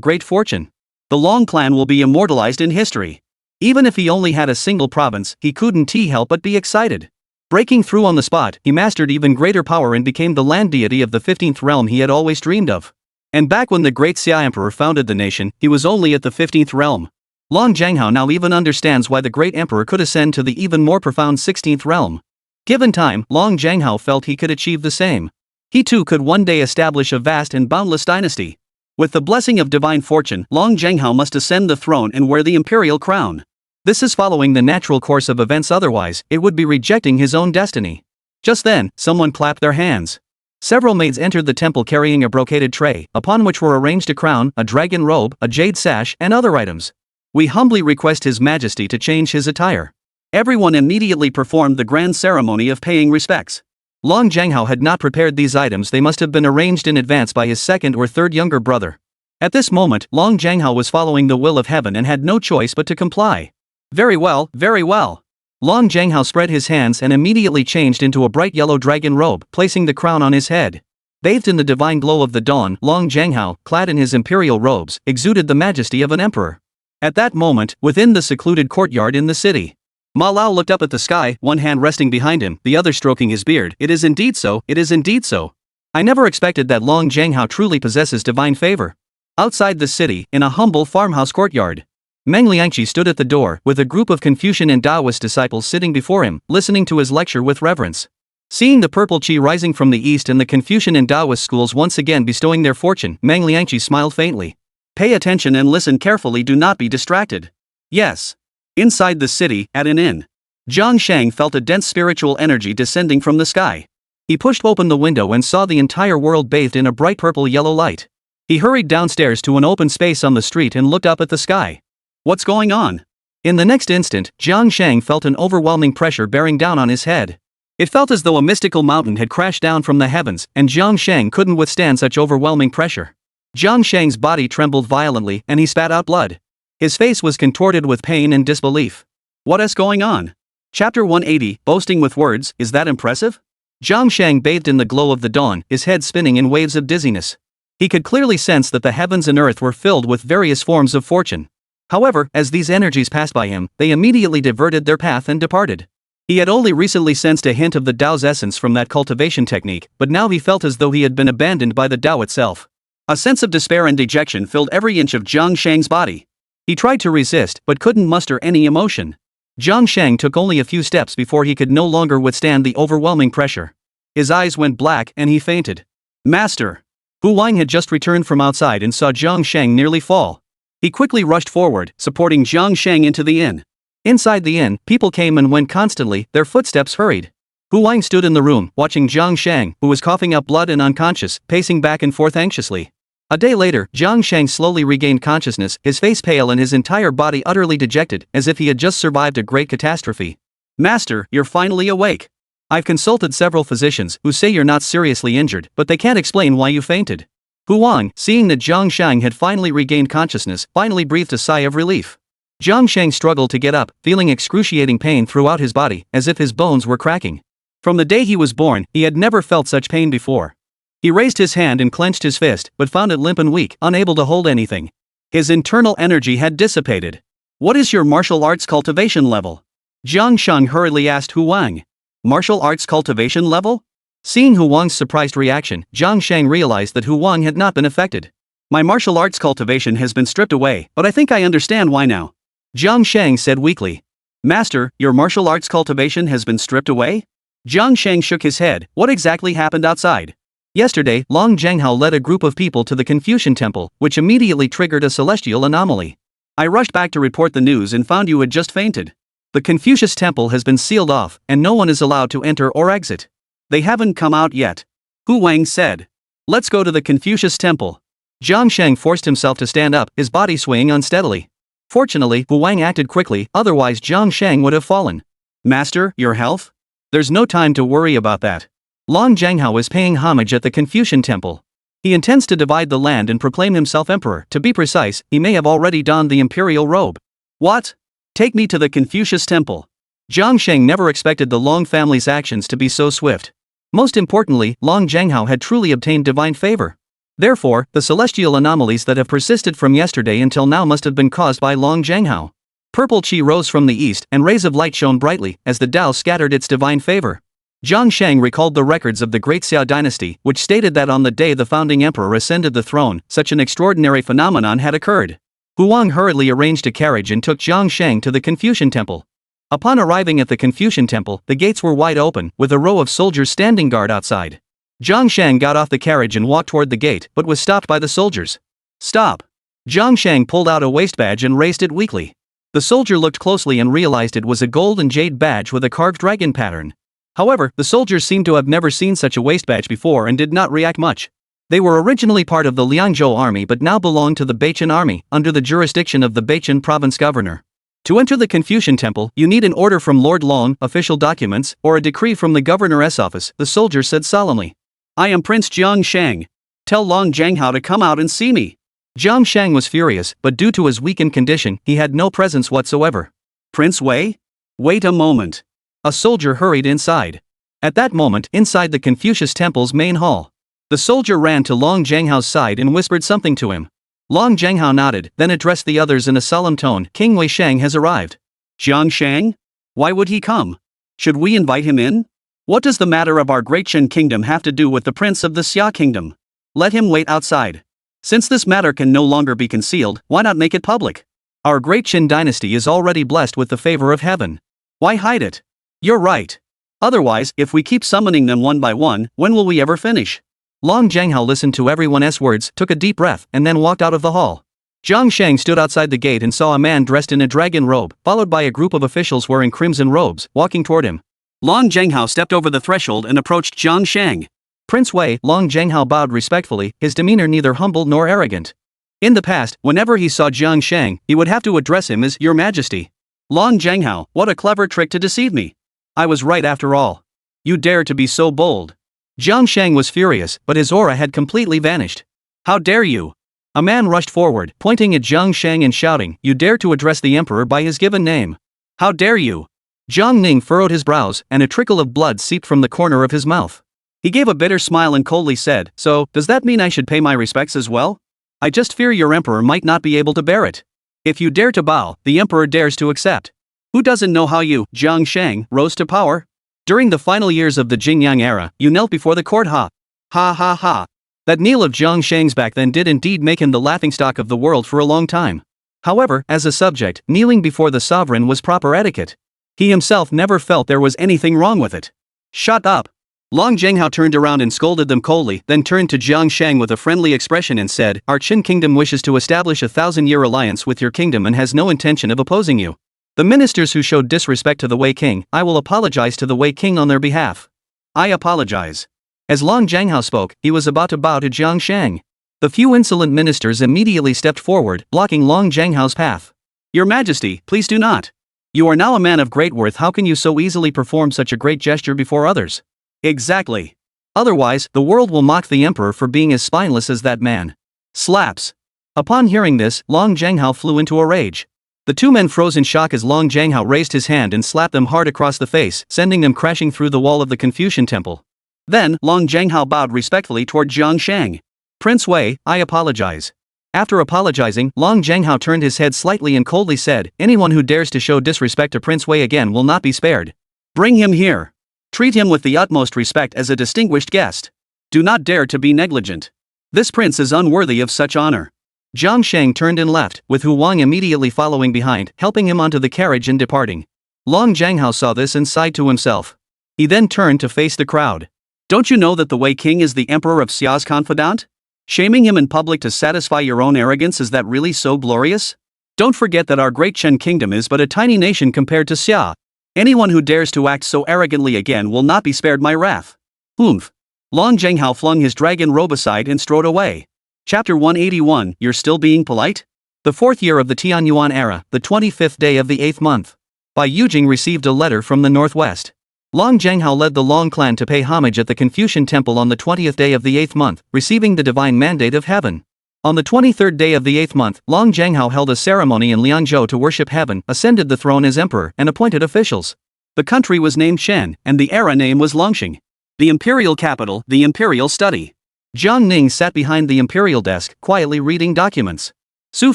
A: great fortune. The Long clan will be immortalized in history. Even if he only had a single province, he couldn't help but be excited. Breaking through on the spot, he mastered even greater power and became the land deity of the 15th realm he had always dreamed of. And back when the great Xia emperor founded the nation, he was only at the 15th realm. Long Zhanghao now even understands why the great emperor could ascend to the even more profound 16th realm. Given time, Long Zhanghao felt he could achieve the same. He too could one day establish a vast and boundless dynasty. With the blessing of divine fortune, Long Zhanghao must ascend the throne and wear the imperial crown. This is following the natural course of events, otherwise, it would be rejecting his own destiny. Just then, someone clapped their hands. Several maids entered the temple carrying a brocaded tray, upon which were arranged a crown, a dragon robe, a jade sash, and other items. We humbly request His Majesty to change his attire. Everyone immediately performed the grand ceremony of paying respects. Long Zhanghao had not prepared these items, they must have been arranged in advance by his second or third younger brother. At this moment, Long Zhanghao was following the will of heaven and had no choice but to comply. Very well, very well. Long Zhanghao spread his hands and immediately changed into a bright yellow dragon robe, placing the crown on his head. Bathed in the divine glow of the dawn, Long Zhanghao, clad in his imperial robes, exuded the majesty of an emperor. At that moment, within the secluded courtyard in the city, Ma Lao looked up at the sky, one hand resting behind him, the other stroking his beard. It is indeed so, it is indeed so. I never expected that Long Zhanghao truly possesses divine favor. Outside the city, in a humble farmhouse courtyard, Meng Liangqi stood at the door, with a group of Confucian and Taoist disciples sitting before him, listening to his lecture with reverence. Seeing the purple chi rising from the east and the Confucian and Taoist schools once again bestowing their fortune, Meng Liangqi smiled faintly. Pay attention and listen carefully, do not be distracted. Yes. Inside the city, at an inn, Zhang Shang felt a dense spiritual energy descending from the sky. He pushed open the window and saw the entire world bathed in a bright purple-yellow light. He hurried downstairs to an open space on the street and looked up at the sky. What's going on? In the next instant, Zhang Shang felt an overwhelming pressure bearing down on his head. It felt as though a mystical mountain had crashed down from the heavens, and Zhang Shang couldn't withstand such overwhelming pressure. Zhang Shang's body trembled violently, and he spat out blood. His face was contorted with pain and disbelief. What is going on? Chapter 180, Boasting with Words, is that impressive? Zhang Shang bathed in the glow of the dawn, his head spinning in waves of dizziness. He could clearly sense that the heavens and earth were filled with various forms of fortune. However, as these energies passed by him, they immediately diverted their path and departed. He had only recently sensed a hint of the Tao's essence from that cultivation technique, but now he felt as though he had been abandoned by the Tao itself. A sense of despair and dejection filled every inch of Zhang Shang's body. He tried to resist, but couldn't muster any emotion. Zhang Shang took only a few steps before he could no longer withstand the overwhelming pressure. His eyes went black and he fainted. Master! Hu Wang had just returned from outside and saw Zhang Shang nearly fall. He quickly rushed forward, supporting Zhang Shang into the inn. Inside the inn, people came and went constantly, their footsteps hurried. Hu Wang stood in the room, watching Jiang Shang, who was coughing up blood and unconscious, pacing back and forth anxiously. A day later, Jiang Shang slowly regained consciousness, his face pale and his entire body utterly dejected, as if he had just survived a great catastrophe. Master, you're finally awake. I've consulted several physicians who say you're not seriously injured, but they can't explain why you fainted. Hu Wang, seeing that Jiang Shang had finally regained consciousness, finally breathed a sigh of relief. Jiang Shang struggled to get up, feeling excruciating pain throughout his body, as if his bones were cracking. From the day he was born, he had never felt such pain before. He raised his hand and clenched his fist, but found it limp and weak, unable to hold anything. His internal energy had dissipated. What is your martial arts cultivation level? Jiang Shang hurriedly asked Hu Wang. Martial arts cultivation level? Seeing Hu Wang's surprised reaction, Jiang Shang realized that Hu Wang had not been affected. My martial arts cultivation has been stripped away, but I think I understand why now. Jiang Shang said weakly. Master, your martial arts cultivation has been stripped away? Jiang Shang shook his head. What exactly happened outside? Yesterday, Long Zhanghao led a group of people to the Confucian Temple, which immediately triggered a celestial anomaly. I rushed back to report the news and found you had just fainted. The Confucius Temple has been sealed off, and no one is allowed to enter or exit. They haven't come out yet. Hu Wang said. Let's go to the Confucius Temple. Jiang Shang forced himself to stand up, his body swaying unsteadily. Fortunately, Hu Wang acted quickly, otherwise Jiang Shang would have fallen. Master, your health? There's no time to worry about that. Long Zhanghao is paying homage at the Confucian Temple. He intends to divide the land and proclaim himself emperor. To be precise, he may have already donned the imperial robe. What? Take me to the Confucius Temple. Jiang Shang never expected the Long family's actions to be so swift. Most importantly, Long Zhanghao had truly obtained divine favor. Therefore, the celestial anomalies that have persisted from yesterday until now must have been caused by Long Zhanghao. Purple qi rose from the east, and rays of light shone brightly, as the Tao scattered its divine favor. Jiang Shang recalled the records of the Great Xia dynasty, which stated that on the day the founding emperor ascended the throne, such an extraordinary phenomenon had occurred. Hu Wang hurriedly arranged a carriage and took Jiang Shang to the Confucian Temple. Upon arriving at the Confucian Temple, the gates were wide open, with a row of soldiers standing guard outside. Jiang Shang got off the carriage and walked toward the gate, but was stopped by the soldiers. Stop! Jiang Shang pulled out a waist badge and raised it weakly. The soldier looked closely and realized it was a gold and jade badge with a carved dragon pattern. However, the soldiers seemed to have never seen such a waist badge before and did not react much. They were originally part of the Liangzhou army but now belonged to the Beichen army, under the jurisdiction of the Beichen province governor. To enter the Confucian Temple, you need an order from Lord Long, official documents, or a decree from the governor's office, the soldier said solemnly. I am Prince Jiang Shang. Tell Long Zhanghao to come out and see me. Jiang Shang was furious, but due to his weakened condition, he had no presence whatsoever. Prince Wei? Wait a moment. A soldier hurried inside. At that moment, inside the Confucius Temple's main hall, the soldier ran to Long Zhanghao's side and whispered something to him. Long Zhanghao nodded, then addressed the others in a solemn tone. King Wei Shang has arrived. Jiang Shang? Why would he come? Should we invite him in? What does the matter of our great Qin kingdom have to do with the prince of the Xia kingdom? Let him wait outside. Since this matter can no longer be concealed, why not make it public? Our great Qin dynasty is already blessed with the favor of heaven. Why hide it? You're right. Otherwise, if we keep summoning them one by one, when will we ever finish? Long Zhanghao listened to everyone's words, took a deep breath, and then walked out of the hall. Jiang Shang stood outside the gate and saw a man dressed in a dragon robe, followed by a group of officials wearing crimson robes, walking toward him. Long Zhanghao stepped over the threshold and approached Jiang Shang. Prince Wei, Long Zhanghao bowed respectfully, his demeanor neither humble nor arrogant. In the past, whenever he saw Jiang Shang, he would have to address him as Your Majesty. Long Zhanghao, what a clever trick to deceive me. I was right after all. You dare to be so bold. Jiang Shang was furious, but his aura had completely vanished. How dare you? A man rushed forward, pointing at Jiang Shang and shouting, You dare to address the emperor by his given name. How dare you? Jiang Ning furrowed his brows, and a trickle of blood seeped from the corner of his mouth. He gave a bitter smile and coldly said, So, does that mean I should pay my respects as well? I just fear your emperor might not be able to bear it. If you dare to bow, the emperor dares to accept. Who doesn't know how you, Jiang Shang, rose to power? During the final years of the Jingyang era, you knelt before the court. Ha ha. That kneel of Jiang Shang's back then did indeed make him the laughingstock of the world for a long time. However, as a subject, kneeling before the sovereign was proper etiquette. He himself never felt there was anything wrong with it. Shut up. Long Zhanghao turned around and scolded them coldly, then turned to Jiang Shang with a friendly expression and said, Our Qin kingdom wishes to establish a 1,000-year alliance with your kingdom and has no intention of opposing you. The ministers who showed disrespect to the Wei King, I will apologize to the Wei King on their behalf. I apologize. As Long Zhanghao spoke, he was about to bow to Jiang Shang. The few insolent ministers immediately stepped forward, blocking Long Zhanghao's path. Your Majesty, please do not. You are now a man of great worth. How can you so easily perform such a great gesture before others? Exactly. Otherwise, the world will mock the emperor for being as spineless as that man. Slaps. Upon hearing this, Long Zhanghao flew into a rage. The two men froze in shock as Long Zhanghao raised his hand and slapped them hard across the face, sending them crashing through the wall of the Confucian temple. Then, Long Zhanghao bowed respectfully toward Jiang Shang. Prince Wei, I apologize. After apologizing, Long Zhanghao turned his head slightly and coldly said, anyone who dares to show disrespect to Prince Wei again will not be spared. Bring him here. Treat him with the utmost respect as a distinguished guest. Do not dare to be negligent. This prince is unworthy of such honor. Jiang Shang turned and left, with Hu Wang immediately following behind, helping him onto the carriage and departing. Long Zhanghao saw this and sighed to himself. He then turned to face the crowd. Don't you know that the Wei King is the emperor of Xia's confidant? Shaming him in public to satisfy your own arrogance, is that really so glorious? Don't forget that our great Chen kingdom is but a tiny nation compared to Xia. Anyone who dares to act so arrogantly again will not be spared my wrath. Oomph. Long Zhanghao flung his dragon robe aside and strode away. Chapter 181, You're Still Being Polite? The 4th year of the Tianyuan era, the 25th day of the 8th month. Bai Yujing received a letter from the northwest. Long Zhanghao led the Long clan to pay homage at the Confucian temple on the 20th day of the 8th month, receiving the divine mandate of heaven. On the 23rd day of the 8th month, Long Zhanghao held a ceremony in Liangzhou to worship heaven, ascended the throne as emperor, and appointed officials. The country was named Shen, and the era name was Longxing. The imperial capital, the imperial study. Jiang Ning sat behind the imperial desk, quietly reading documents. Su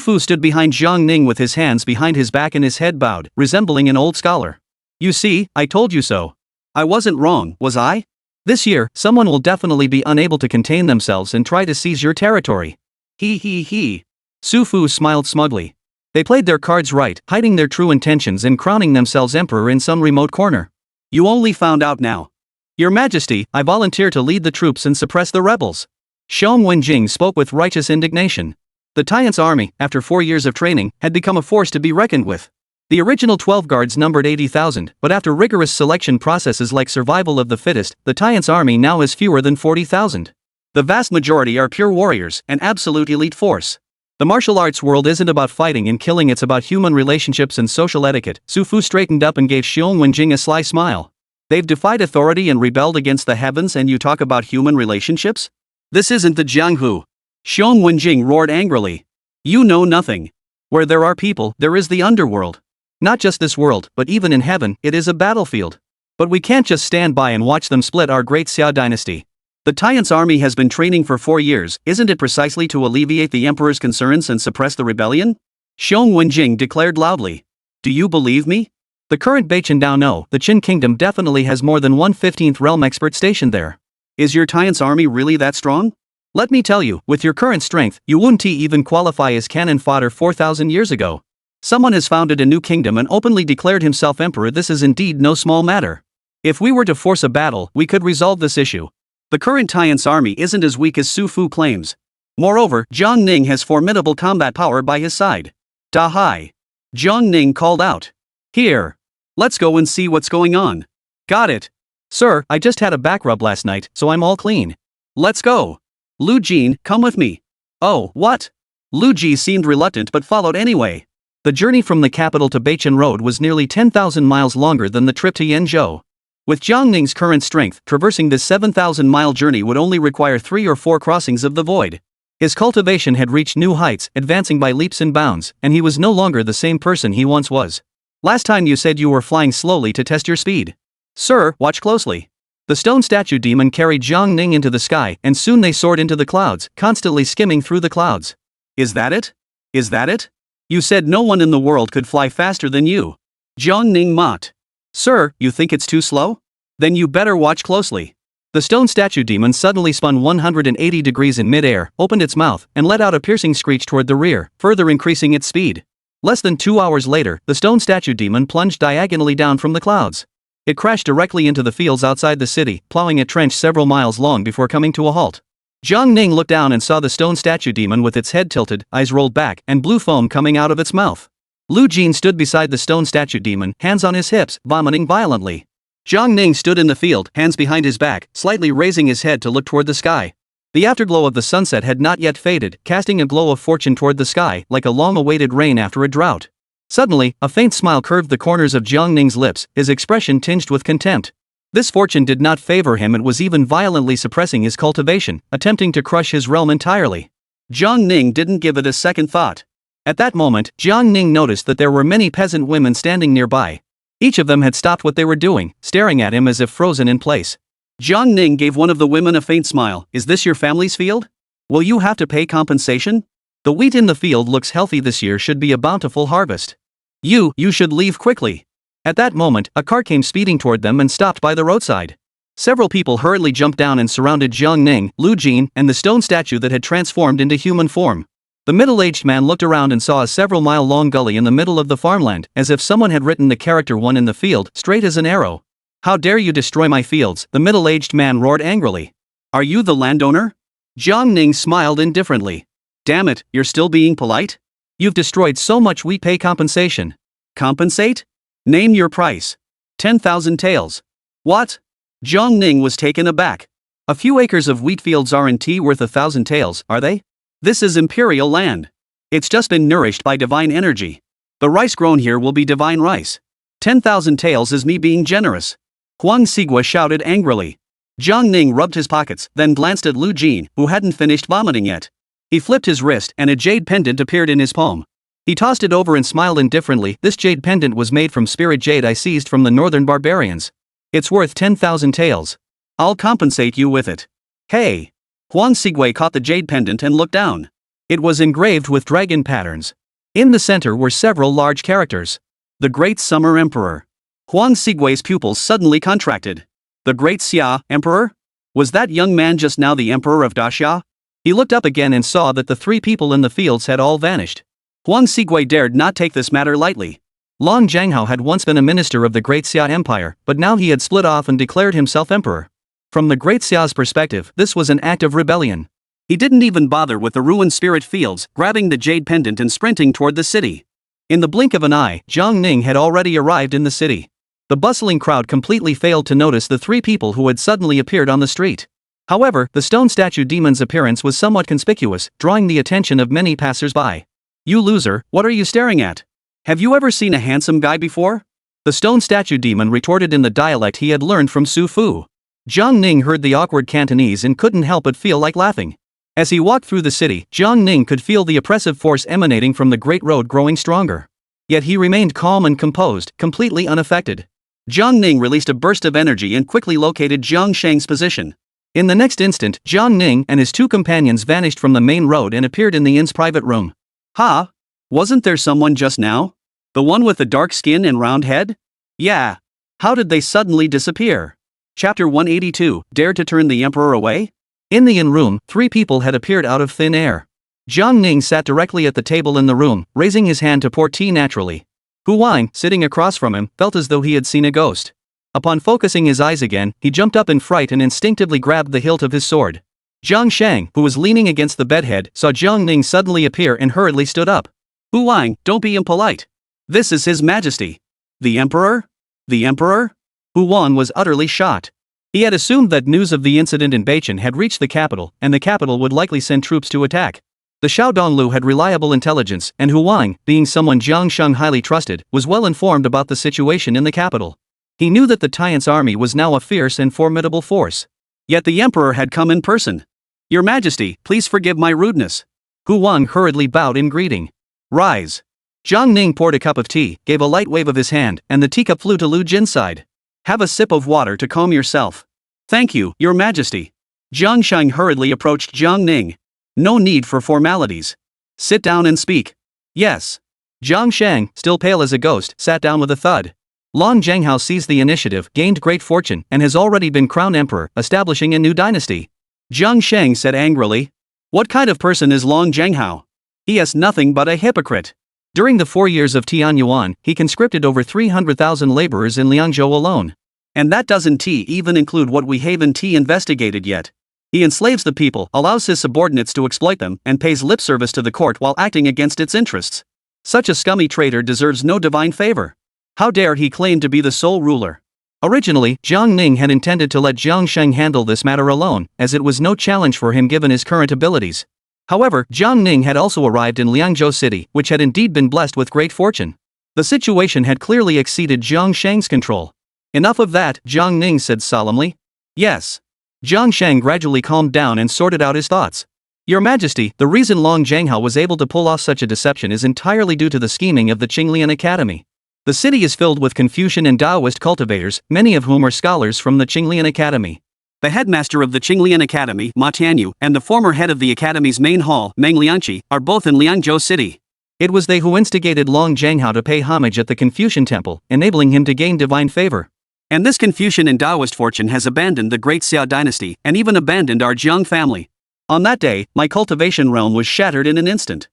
A: Fu stood behind Jiang Ning with his hands behind his back and his head bowed, resembling an old scholar. You see, I told you so. I wasn't wrong, was I? This year, someone will definitely be unable to contain themselves and try to seize your territory. He. Su Fu smiled smugly. They played their cards right, hiding their true intentions and crowning themselves emperor in some remote corner. You only found out now. Your Majesty, I volunteer to lead the troops and suppress the rebels. Xiong Wenjing spoke with righteous indignation. The Tian's army, after 4 years of training, had become a force to be reckoned with. The original 12 guards numbered 80,000, but after rigorous selection processes like survival of the fittest, the Tian's army now is fewer than 40,000. The vast majority are pure warriors, an absolute elite force. The martial arts world isn't about fighting and killing, it's about human relationships and social etiquette. Su Fu straightened up and gave Xiong Wenjing a sly smile. They've defied authority and rebelled against the heavens, and you talk about human relationships? This isn't the Jianghu. Xiong Wenjing roared angrily. You know nothing. Where there are people, there is the underworld. Not just this world, but even in heaven, it is a battlefield. But we can't just stand by and watch them split our great Xia dynasty. The Tian's army has been training for 4 years, isn't it precisely to alleviate the emperor's concerns and suppress the rebellion? Xiong Wenjing declared loudly. Do you believe me? The current Baichen Dao know, the Qin kingdom definitely has more than 1/15th realm expert stationed there. Is your Tian's army really that strong? Let me tell you, with your current strength, you wouldn't even qualify as cannon fodder 4,000 years ago. Someone has founded a new kingdom and openly declared himself emperor. This is indeed no small matter. If we were to force a battle, we could resolve this issue. The current Tian's army isn't as weak as Su Fu claims. Moreover, Jiang Ning has formidable combat power by his side. Da hai. Jiang Ning called out. Here. Let's go and see what's going on. Got it. Sir, I just had a back rub last night, so I'm all clean. Let's go. Lu Jin, come with me. Oh, what? Lu Ji seemed reluctant but followed anyway. The journey from the capital to Baichen Road was nearly 10,000 miles longer than the trip to Yenzhou. With Jiang Ning's current strength, traversing this 7,000-mile journey would only require 3 or 4 crossings of the void. His cultivation had reached new heights, advancing by leaps and bounds, and he was no longer the same person he once was. Last time you said you were flying slowly to test your speed. Sir, watch closely. The stone statue demon carried Jiang Ning into the sky, and soon they soared into the clouds, constantly skimming through the clouds. Is that it? Is that it? You said no one in the world could fly faster than you. Jiang Ning mocked. Sir, you think it's too slow? Then you better watch closely. The stone statue demon suddenly spun 180 degrees in midair, opened its mouth, and let out a piercing screech toward the rear, further increasing its speed. Less than 2 hours later, the stone statue demon plunged diagonally down from the clouds. It crashed directly into the fields outside the city, plowing a trench several miles long before coming to a halt. Jiang Ning looked down and saw the stone statue demon with its head tilted, eyes rolled back, and blue foam coming out of its mouth. Lu Jin stood beside the stone statue demon, hands on his hips, vomiting violently. Jiang Ning stood in the field, hands behind his back, slightly raising his head to look toward the sky. The afterglow of the sunset had not yet faded, casting a glow of fortune toward the sky, like a long-awaited rain after a drought. Suddenly, a faint smile curved the corners of Jiang Ning's lips, his expression tinged with contempt. This fortune did not favor him and was even violently suppressing his cultivation, attempting to crush his realm entirely. Jiang Ning didn't give it a second thought. At that moment, Jiang Ning noticed that there were many peasant women standing nearby. Each of them had stopped what they were doing, staring at him as if frozen in place. Jiang Ning gave one of the women a faint smile. Is this your family's field? Will you have to pay compensation? The wheat in the field looks healthy this year, should be a bountiful harvest. You should leave quickly. At that moment, a car came speeding toward them and stopped by the roadside. Several people hurriedly jumped down and surrounded Jiang Ning, Lu Jin, and the stone statue that had transformed into human form. The middle-aged man looked around and saw a several-mile-long gully in the middle of the farmland, as if someone had written the character "one" in the field, straight as an arrow. How dare you destroy my fields? The middle-aged man roared angrily. Are you the landowner? Jiang Ning smiled indifferently. Damn it, you're still being polite? You've destroyed so much wheat, pay compensation. Compensate? Name your price. 10,000 taels. What? Jiang Ning was taken aback. A few acres of wheat fields aren't worth 1,000 taels, are they? This is imperial land. It's just been nourished by divine energy. The rice grown here will be divine rice. 10,000 taels is me being generous. Huang Sigua shouted angrily. Jiang Ning rubbed his pockets, then glanced at Lu Jin, who hadn't finished vomiting yet. He flipped his wrist and a jade pendant appeared in his palm. He tossed it over and smiled indifferently. This jade pendant was made from spirit jade I seized from the northern barbarians. It's worth 10,000 taels. I'll compensate you with it. Hey! Huang Sigua caught the jade pendant and looked down. It was engraved with dragon patterns. In the center were several large characters. The Great Summer Emperor. Huang Sigui's pupils suddenly contracted. The Great Xia Emperor? Was that young man just now the Emperor of Daxia? He looked up again and saw that the three people in the fields had all vanished. Huang Sigui dared not take this matter lightly. Long Jianghao had once been a minister of the Great Xia Empire, but now he had split off and declared himself emperor. From the Great Xia's perspective, this was an act of rebellion. He didn't even bother with the ruined spirit fields, grabbing the jade pendant and sprinting toward the city. In the blink of an eye, Jiang Ning had already arrived in the city. The bustling crowd completely failed to notice the three people who had suddenly appeared on the street. However, the stone statue demon's appearance was somewhat conspicuous, drawing the attention of many passers-by. You loser, what are you staring at? Have you ever seen a handsome guy before? The stone statue demon retorted in the dialect he had learned from Su Fu. Jiang Ning heard the awkward Cantonese and couldn't help but feel like laughing. As he walked through the city, Jiang Ning could feel the oppressive force emanating from the great road growing stronger. Yet he remained calm and composed, completely unaffected. Jiang Ning released a burst of energy and quickly located Jiang Sheng's position. In the next instant, Jiang Ning and his two companions vanished from the main road and appeared in the inn's private room. Ha! Wasn't there someone just now? The one with the dark skin and round head? Yeah. How did they suddenly disappear? Chapter 182, Dare to Turn the Emperor Away? In the inn room, three people had appeared out of thin air. Jiang Ning sat directly at the table in the room, raising his hand to pour tea naturally. Hu Wang, sitting across from him, felt as though he had seen a ghost. Upon focusing his eyes again, he jumped up in fright and instinctively grabbed the hilt of his sword. Jiang Shang, who was leaning against the bedhead, saw Jiang Ning suddenly appear and hurriedly stood up. Hu Wang, don't be impolite. This is His Majesty. The Emperor? The Emperor? Hu Wang was utterly shocked. He had assumed that news of the incident in Beichen had reached the capital, and the capital would likely send troops to attack. The Xiaodonglu had reliable intelligence, and Hu Wang, being someone Jiang Sheng highly trusted, was well informed about the situation in the capital. He knew that the Tian's army was now a fierce and formidable force. Yet the emperor had come in person. Your Majesty, please forgive my rudeness. Hu Wang hurriedly bowed in greeting. Rise. Jiang Ning poured a cup of tea, gave a light wave of his hand, and the teacup flew to Lu Jin's side. Have a sip of water to calm yourself. Thank you, Your Majesty. Jiang Sheng hurriedly approached Jiang Ning. No need for formalities. Sit down and speak. Yes. Jiang Sheng, still pale as a ghost, sat down with a thud. Long Zhenghao seized the initiative, gained great fortune, and has already been crowned emperor, establishing a new dynasty. Jiang Sheng said angrily. What kind of person is Long Zhenghao? He is nothing but a hypocrite. During the 4 years of Tian Yuan, he conscripted over 300,000 laborers in Liangzhou alone. And that doesn't even include what we haven't investigated yet. He enslaves the people, allows his subordinates to exploit them, and pays lip service to the court while acting against its interests. Such a scummy traitor deserves no divine favor. How dare he claim to be the sole ruler? Originally, Jiang Ning had intended to let Jiang Sheng handle this matter alone, as it was no challenge for him given his current abilities. However, Jiang Ning had also arrived in Liangzhou City, which had indeed been blessed with great fortune. The situation had clearly exceeded Jiang Sheng's control. Enough of that, Jiang Ning said solemnly. Yes. Jiang Sheng gradually calmed down and sorted out his thoughts. Your Majesty, the reason Long Zhanghao was able to pull off such a deception is entirely due to the scheming of the Qinglian Academy. The city is filled with Confucian and Taoist cultivators, many of whom are scholars from the Qinglian Academy. The headmaster of the Qinglian Academy, Ma Tianyu, and the former head of the academy's main hall, Meng Liangqi, are both in Liangzhou City. It was they who instigated Long Zhanghao to pay homage at the Confucian temple, enabling him to gain divine favor. And this Confucian and Taoist fortune has abandoned the great Xia dynasty, and even abandoned our Jiang family. On that day, my cultivation realm was shattered in an instant.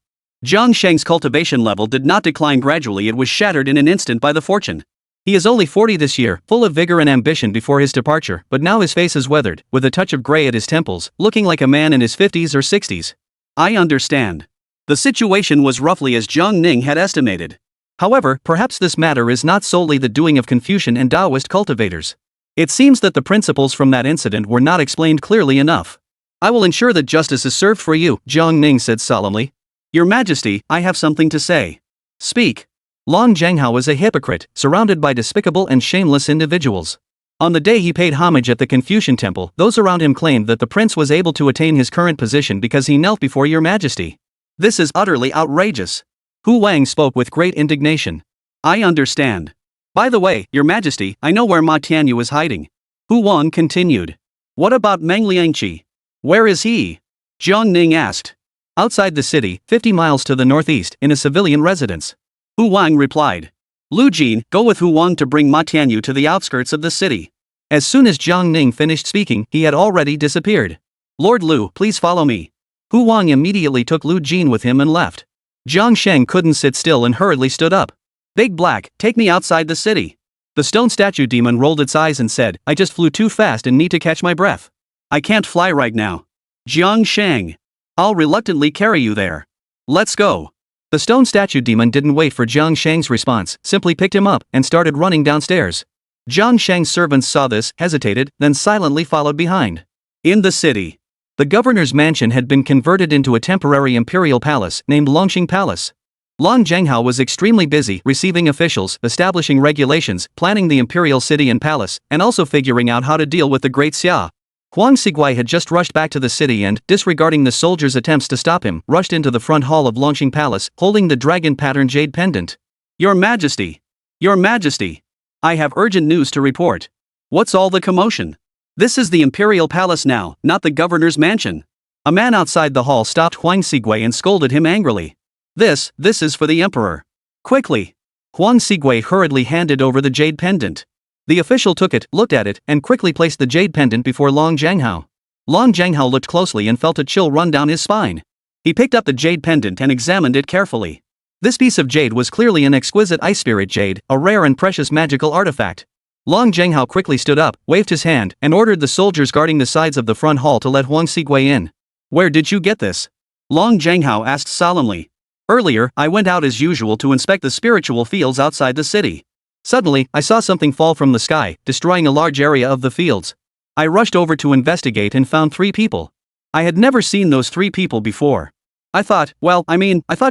A: Jiang Sheng's cultivation level did not decline gradually, it was shattered in an instant by the fortune. He is only 40 this year, full of vigor and ambition before his departure, but now his face is weathered, with a touch of gray at his temples, looking like a man in his 50s or 60s. I understand. The situation was roughly as Jiang Ning had estimated. However, perhaps this matter is not solely the doing of Confucian and Taoist cultivators. It seems that the principles from that incident were not explained clearly enough. I will ensure that justice is served for you, Jiang Ning said solemnly. Your Majesty, I have something to say. Speak. Long Zhanghao is a hypocrite, surrounded by despicable and shameless individuals. On the day he paid homage at the Confucian temple, those around him claimed that the prince was able to attain his current position because he knelt before your Majesty. This is utterly outrageous. Hu Wang spoke with great indignation. I understand. By the way, your Majesty, I know where Ma Tianyu is hiding. Hu Wang continued. What about Meng Liangqi? Where is he? Jiang Ning asked. Outside the city, 50 miles to the northeast, in a civilian residence. Hu Wang replied. Lu Jin, go with Hu Wang to bring Ma Tianyu to the outskirts of the city. As soon as Jiang Ning finished speaking, he had already disappeared. Lord Lu, please follow me. Hu Wang immediately took Lu Jin with him and left. Jiang Sheng couldn't sit still and hurriedly stood up. Big Black, take me outside the city. The stone statue demon rolled its eyes and said, I just flew too fast and need to catch my breath. I can't fly right now. Jiang Sheng. I'll reluctantly carry you there. Let's go. The stone statue demon didn't wait for Jiang Sheng's response, simply picked him up and started running downstairs. Jiang Sheng's servants saw this, hesitated, then silently followed behind. In the city, the governor's mansion had been converted into a temporary imperial palace named Longxing Palace. Long Zhanghao was extremely busy receiving officials, establishing regulations, planning the imperial city and palace, and also figuring out how to deal with the great Xia. Huang Xiguai had just rushed back to the city and, disregarding the soldiers' attempts to stop him, rushed into the front hall of Longxing Palace, holding the dragon-pattern jade pendant. Your Majesty! Your Majesty! I have urgent news to report. What's all the commotion? This is the imperial palace now, not the governor's mansion. A man outside the hall stopped Huang Xiguai and scolded him angrily. This is for the emperor. Quickly! Huang Xiguai hurriedly handed over the jade pendant. The official took it, looked at it, and quickly placed the jade pendant before Long Zhanghao. Long Zhanghao looked closely and felt a chill run down his spine. He picked up the jade pendant and examined it carefully. This piece of jade was clearly an exquisite ice spirit jade, a rare and precious magical artifact. Long Zhanghao quickly stood up, waved his hand, and ordered the soldiers guarding the sides of the front hall to let Huang Xiguai in. Where did you get this? Long Zhanghao asked solemnly. Earlier, I went out as usual to inspect the spiritual fields outside the city. Suddenly, I saw something fall from the sky, destroying a large area of the fields. I rushed over to investigate and found 3 people. I had never seen those 3 people before. I thought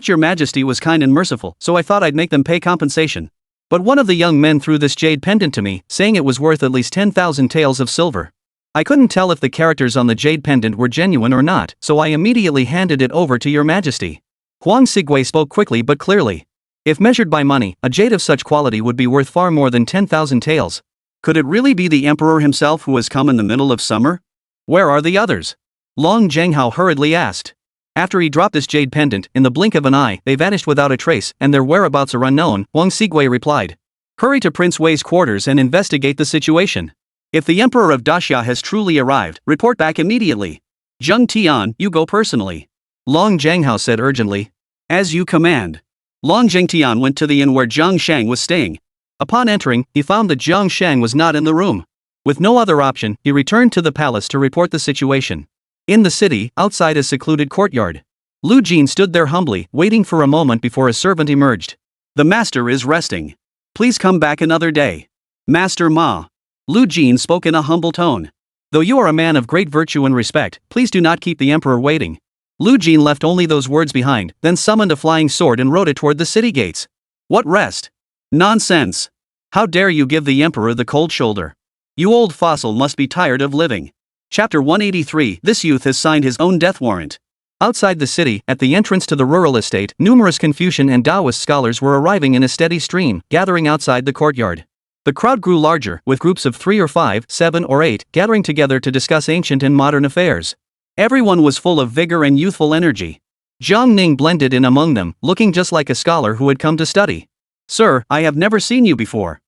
A: your Majesty was kind and merciful, so I thought I'd make them pay compensation. But one of the young men threw this jade pendant to me, saying it was worth at least 10,000 taels of silver. I couldn't tell if the characters on the jade pendant were genuine or not, so I immediately handed it over to your Majesty. Huang Xiguai spoke quickly but clearly. If measured by money, a jade of such quality would be worth far more than 10,000 taels. Could it really be the emperor himself who has come in the middle of summer? Where are the others? Long Zhanghao hurriedly asked. After he dropped this jade pendant, in the blink of an eye, they vanished without a trace, and their whereabouts are unknown, Huang Xiguai replied. Hurry to Prince Wei's quarters and investigate the situation. If the emperor of Daxia has truly arrived, report back immediately. Zheng Tian, you go personally. Long Zhanghao said urgently. As you command. Long Zhengtian went to the inn where Jiang Shang was staying. Upon entering, he found that Jiang Shang was not in the room. With no other option, he returned to the palace to report the situation. In the city, outside a secluded courtyard, Lu Jin stood there humbly, waiting for a moment before a servant emerged. The master is resting. Please come back another day. Master Ma. Lu Jin spoke in a humble tone. Though you are a man of great virtue and respect, please do not keep the emperor waiting. Lu Jin left only those words behind, then summoned a flying sword and rode it toward the city gates. What rest? Nonsense. How dare you give the emperor the cold shoulder? You old fossil must be tired of living. Chapter 183. This youth has signed his own death warrant. Outside the city, at the entrance to the rural estate, numerous Confucian and Taoist scholars were arriving in a steady stream, gathering outside the courtyard. The crowd grew larger, with groups of 3 or 5, 7 or 8, gathering together to discuss ancient and modern affairs. Everyone was full of vigor and youthful energy. Jiang Ning blended in among them, looking just like a scholar who had come to study. Sir, I have never seen you before.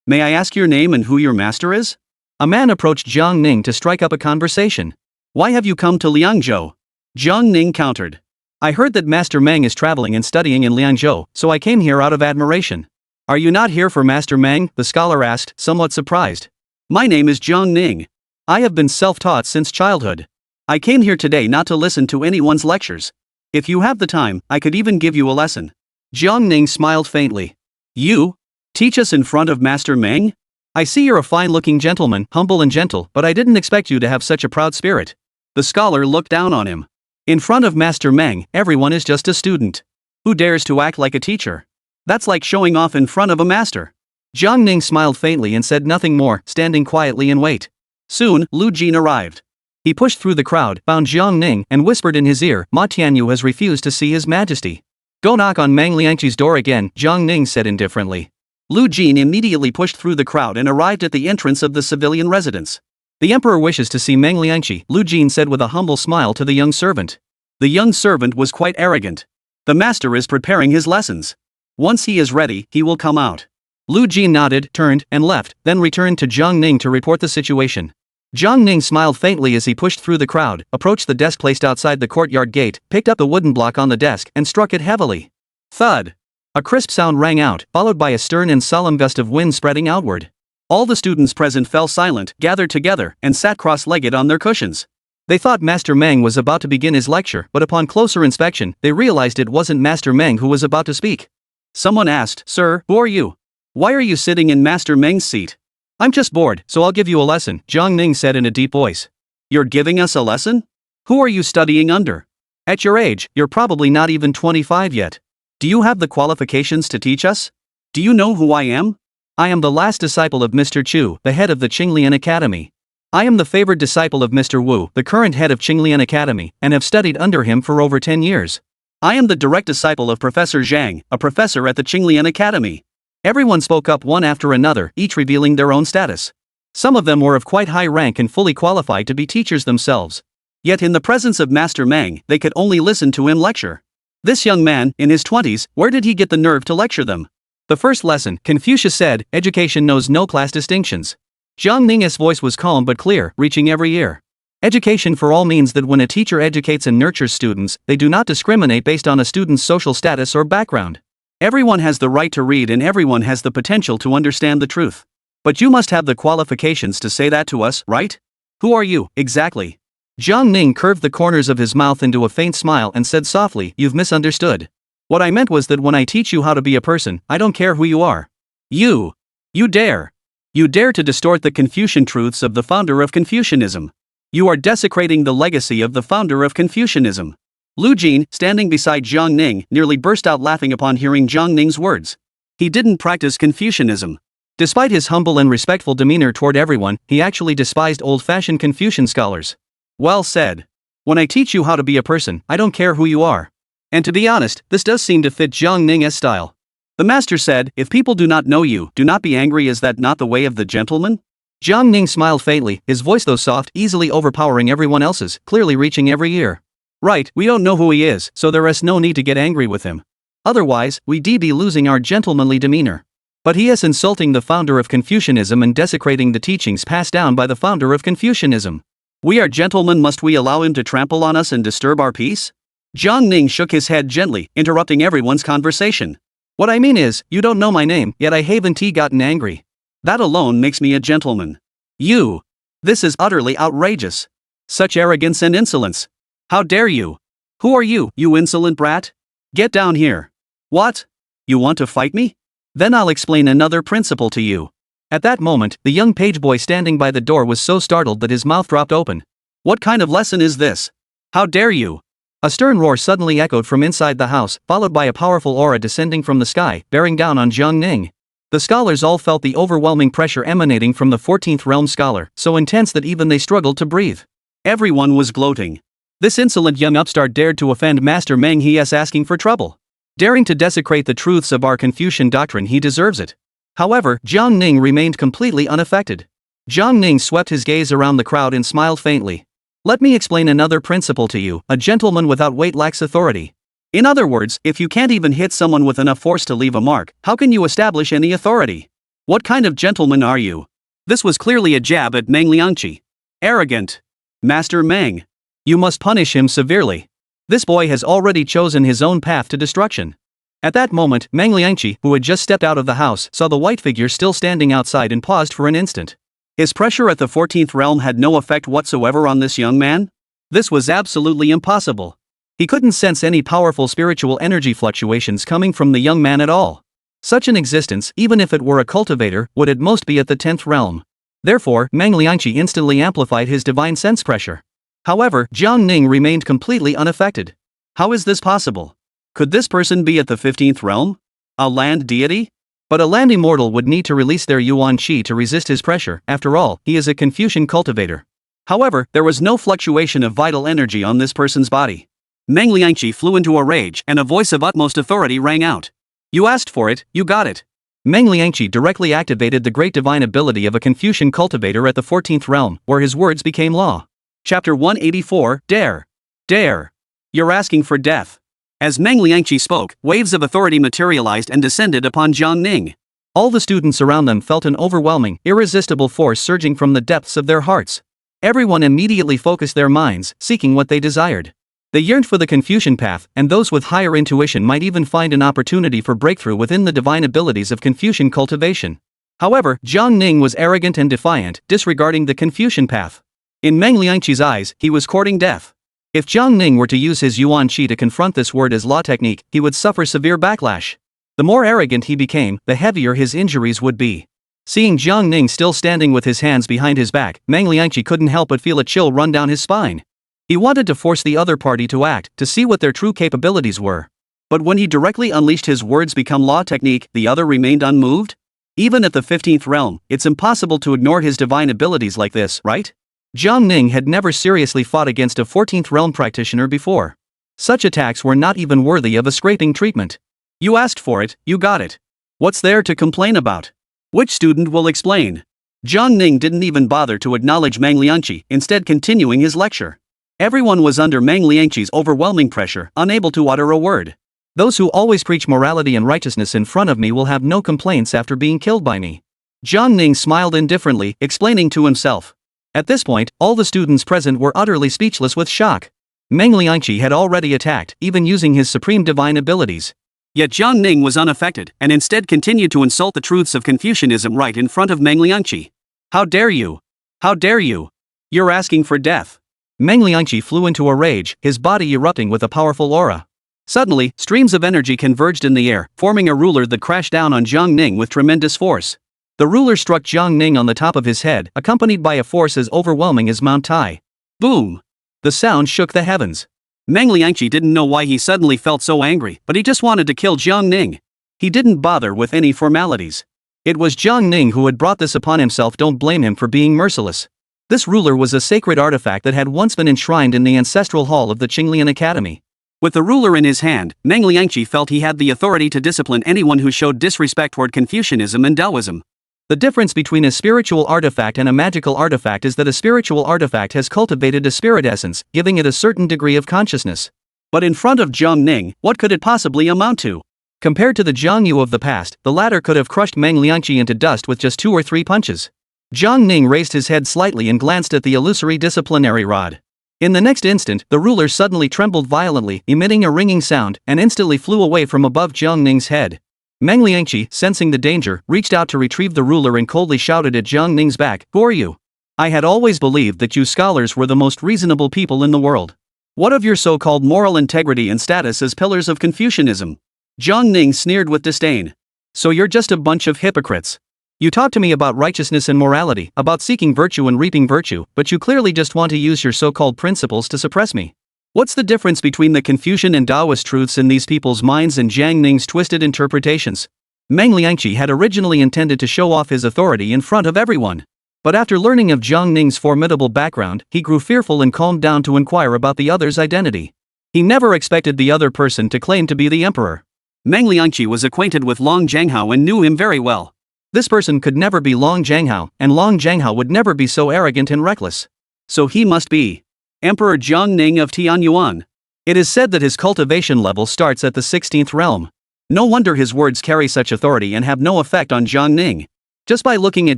A: May I ask your name and who your master is? A man approached Jiang Ning to strike up a conversation. Why have you come to Liangzhou? Jiang Ning countered. I heard that Master Meng is traveling and studying in Liangzhou, so I came here out of admiration. Are you not here for Master Meng? The scholar asked, somewhat surprised. My name is Jiang Ning. I have been self-taught since childhood. I came here today not to listen to anyone's lectures. If you have the time, I could even give you a lesson. Jiang Ning smiled faintly. You? Teach us in front of Master Meng? I see you're a fine-looking gentleman, humble and gentle, but I didn't expect you to have such a proud spirit. The scholar looked down on him. In front of Master Meng, everyone is just a student. Who dares to act like a teacher? That's like showing off in front of a master. Jiang Ning smiled faintly and said nothing more, standing quietly in wait. Soon, Lu Jin arrived. He pushed through the crowd, found Jiang Ning, and whispered in his ear, Ma Tianyu has refused to see His Majesty. Go knock on Meng Liangqi's door again, Jiang Ning said indifferently. Lu Jin immediately pushed through the crowd and arrived at the entrance of the civilian residence. The emperor wishes to see Meng Liangqi, Lu Jin said with a humble smile to the young servant. The young servant was quite arrogant. The master is preparing his lessons. Once he is ready, he will come out. Lu Jin nodded, turned, and left, then returned to Jiang Ning to report the situation. Jiang Ning smiled faintly as he pushed through the crowd, approached the desk placed outside the courtyard gate, picked up the wooden block on the desk, and struck it heavily. Thud! A crisp sound rang out, followed by a stern and solemn gust of wind spreading outward. All the students present fell silent, gathered together, and sat cross-legged on their cushions. They thought Master Meng was about to begin his lecture, but upon closer inspection, they realized it wasn't Master Meng who was about to speak. Someone asked, Sir, who are you? Why are you sitting in Master Meng's seat? I'm just bored, so I'll give you a lesson, Jiang Ning said in a deep voice. You're giving us a lesson? Who are you studying under? At your age, you're probably not even 25 yet. Do you have the qualifications to teach us? Do you know who I am? I am the last disciple of Mr. Chu, the head of the Qinglian Academy. I am the favored disciple of Mr. Wu, the current head of Qinglian Academy, and have studied under him for over 10 years. I am the direct disciple of Professor Zhang, a professor at the Qinglian Academy. Everyone spoke up one after another, each revealing their own status. Some of them were of quite high rank and fully qualified to be teachers themselves. Yet in the presence of Master Meng, they could only listen to him lecture. This young man, in his 20s, where did he get the nerve to lecture them? The first lesson, Confucius said, education knows no class distinctions. Jiang Ning's voice was calm but clear, reaching every ear. Education for all means that when a teacher educates and nurtures students, they do not discriminate based on a student's social status or background. Everyone has the right to read and everyone has the potential to understand the truth. But you must have the qualifications to say that to us, right? Who are you, exactly? Jiang Ning curved the corners of his mouth into a faint smile and said softly, You've misunderstood. What I meant was that when I teach you how to be a person, I don't care who you are. You dare. You dare to distort the Confucian truths of the founder of Confucianism. You are desecrating the legacy of the founder of Confucianism. Lu Jin, standing beside Jiang Ning, nearly burst out laughing upon hearing Jiang Ning's words. He didn't practice Confucianism. Despite his humble and respectful demeanor toward everyone, he actually despised old-fashioned Confucian scholars. Well said. When I teach you how to be a person, I don't care who you are. And to be honest, this does seem to fit Jiang Ning's style. The master said, if people do not know you, do not be angry. Is that not the way of the gentleman? Jiang Ning smiled faintly, his voice though soft, easily overpowering everyone else's, clearly reaching every ear. Right, we don't know who he is, so there is no need to get angry with him. Otherwise, we'd be losing our gentlemanly demeanor. But he is insulting the founder of Confucianism and desecrating the teachings passed down by the founder of Confucianism. We are gentlemen, must we allow him to trample on us and disturb our peace? Jiang Ning shook his head gently, interrupting everyone's conversation. What I mean is, you don't know my name, yet I haven't gotten angry. That alone makes me a gentleman. This is utterly outrageous. Such arrogance and insolence. How dare you? Who are you, you insolent brat? Get down here. What? You want to fight me? Then I'll explain another principle to you. At that moment, the young page boy standing by the door was so startled that his mouth dropped open. What kind of lesson is this? How dare you? A stern roar suddenly echoed from inside the house, followed by a powerful aura descending from the sky, bearing down on Jiang Ning. The scholars all felt the overwhelming pressure emanating from the 14th realm scholar, so intense that even they struggled to breathe. Everyone was gloating. This insolent young upstart dared to offend Master Meng. He is asking for trouble. Daring to desecrate the truths of our Confucian doctrine, he deserves it. However, Jiang Ning remained completely unaffected. Jiang Ning swept his gaze around the crowd and smiled faintly. Let me explain another principle to you. A gentleman without weight lacks authority. In other words, if you can't even hit someone with enough force to leave a mark, how can you establish any authority? What kind of gentleman are you? This was clearly a jab at Meng Liangqi. Arrogant. Master Meng. You must punish him severely. This boy has already chosen his own path to destruction. At that moment, Meng Liangqi, who had just stepped out of the house, saw the white figure still standing outside and paused for an instant. His pressure at the 14th realm had no effect whatsoever on this young man? This was absolutely impossible. He couldn't sense any powerful spiritual energy fluctuations coming from the young man at all. Such an existence, even if it were a cultivator, would at most be at the 10th realm. Therefore, Meng Liangqi instantly amplified his divine sense pressure. However, Jiang Ning remained completely unaffected. How is this possible? Could this person be at the 15th realm? A land deity? But a land immortal would need to release their yuan qi to resist his pressure. After all, he is a Confucian cultivator. However, there was no fluctuation of vital energy on this person's body. Meng Liangqi flew into a rage, and a voice of utmost authority rang out. You asked for it, you got it. Meng Liangqi directly activated the great divine ability of a Confucian cultivator at the 14th realm, where his words became law. Chapter 184, Dare. Dare. You're asking for death. As Meng Liangqi spoke, waves of authority materialized and descended upon Jiang Ning. All the students around them felt an overwhelming, irresistible force surging from the depths of their hearts. Everyone immediately focused their minds, seeking what they desired. They yearned for the Confucian path, and those with higher intuition might even find an opportunity for breakthrough within the divine abilities of Confucian cultivation. However, Jiang Ning was arrogant and defiant, disregarding the Confucian path. In Meng Liangqi's eyes, he was courting death. If Jiang Ning were to use his yuan qi to confront this word as law technique, he would suffer severe backlash. The more arrogant he became, the heavier his injuries would be. Seeing Jiang Ning still standing with his hands behind his back, Meng Liangqi couldn't help but feel a chill run down his spine. He wanted to force the other party to act, to see what their true capabilities were. But when he directly unleashed his words become law technique, the other remained unmoved? Even at the 15th realm, it's impossible to ignore his divine abilities like this, right? Jiang Ning had never seriously fought against a 14th realm practitioner before. Such attacks were not even worthy of a scraping treatment. You asked for it, you got it. What's there to complain about? Which student will explain? Jiang Ning didn't even bother to acknowledge Meng Liangqi, instead continuing his lecture. Everyone was under Meng Liangqi's overwhelming pressure, unable to utter a word. Those who always preach morality and righteousness in front of me will have no complaints after being killed by me. Jiang Ning smiled indifferently, explaining to himself. At this point, all the students present were utterly speechless with shock. Meng Liangqi had already attacked, even using his supreme divine abilities. Yet Jiang Ning was unaffected, and instead continued to insult the truths of Confucianism right in front of Meng Liangqi. How dare you? How dare you? You're asking for death. Meng Liangqi flew into a rage, his body erupting with a powerful aura. Suddenly, streams of energy converged in the air, forming a ruler that crashed down on Jiang Ning with tremendous force. The ruler struck Jiang Ning on the top of his head, accompanied by a force as overwhelming as Mount Tai. Boom! The sound shook the heavens. Meng Liangqi didn't know why he suddenly felt so angry, but he just wanted to kill Jiang Ning. He didn't bother with any formalities. It was Jiang Ning who had brought this upon himself. Don't blame him for being merciless. This ruler was a sacred artifact that had once been enshrined in the ancestral hall of the Qinglian Academy. With the ruler in his hand, Meng Liangqi felt he had the authority to discipline anyone who showed disrespect toward Confucianism and Taoism. The difference between a spiritual artifact and a magical artifact is that a spiritual artifact has cultivated a spirit essence, giving it a certain degree of consciousness. But in front of Jiang Ning, what could it possibly amount to? Compared to the Jiang Yu of the past, the latter could have crushed Meng Liangqi into dust with just 2 or 3 punches. Jiang Ning raised his head slightly and glanced at the illusory disciplinary rod. In the next instant, the ruler suddenly trembled violently, emitting a ringing sound, and instantly flew away from above Jiang Ning's head. Meng Liangqi, sensing the danger, reached out to retrieve the ruler and coldly shouted at Jiang Ning's back, "Who are you? I had always believed that you scholars were the most reasonable people in the world. What of your so-called moral integrity and status as pillars of Confucianism? Jiang Ning sneered with disdain. So you're just a bunch of hypocrites. You talk to me about righteousness and morality, about seeking virtue and reaping virtue, but you clearly just want to use your so-called principles to suppress me. What's the difference between the Confucian and Taoist truths in these people's minds and Jiang Ning's twisted interpretations? Meng Liangqi had originally intended to show off his authority in front of everyone. But after learning of Jiang Ning's formidable background, he grew fearful and calmed down to inquire about the other's identity. He never expected the other person to claim to be the emperor. Meng Liangqi was acquainted with Long Jianghao and knew him very well. This person could never be Long Jianghao, and Long Jianghao would never be so arrogant and reckless. So he must be Emperor Jiang Ning of Tianyuan. It is said that his cultivation level starts at the 16th realm. No wonder his words carry such authority and have no effect on Jiang Ning. Just by looking at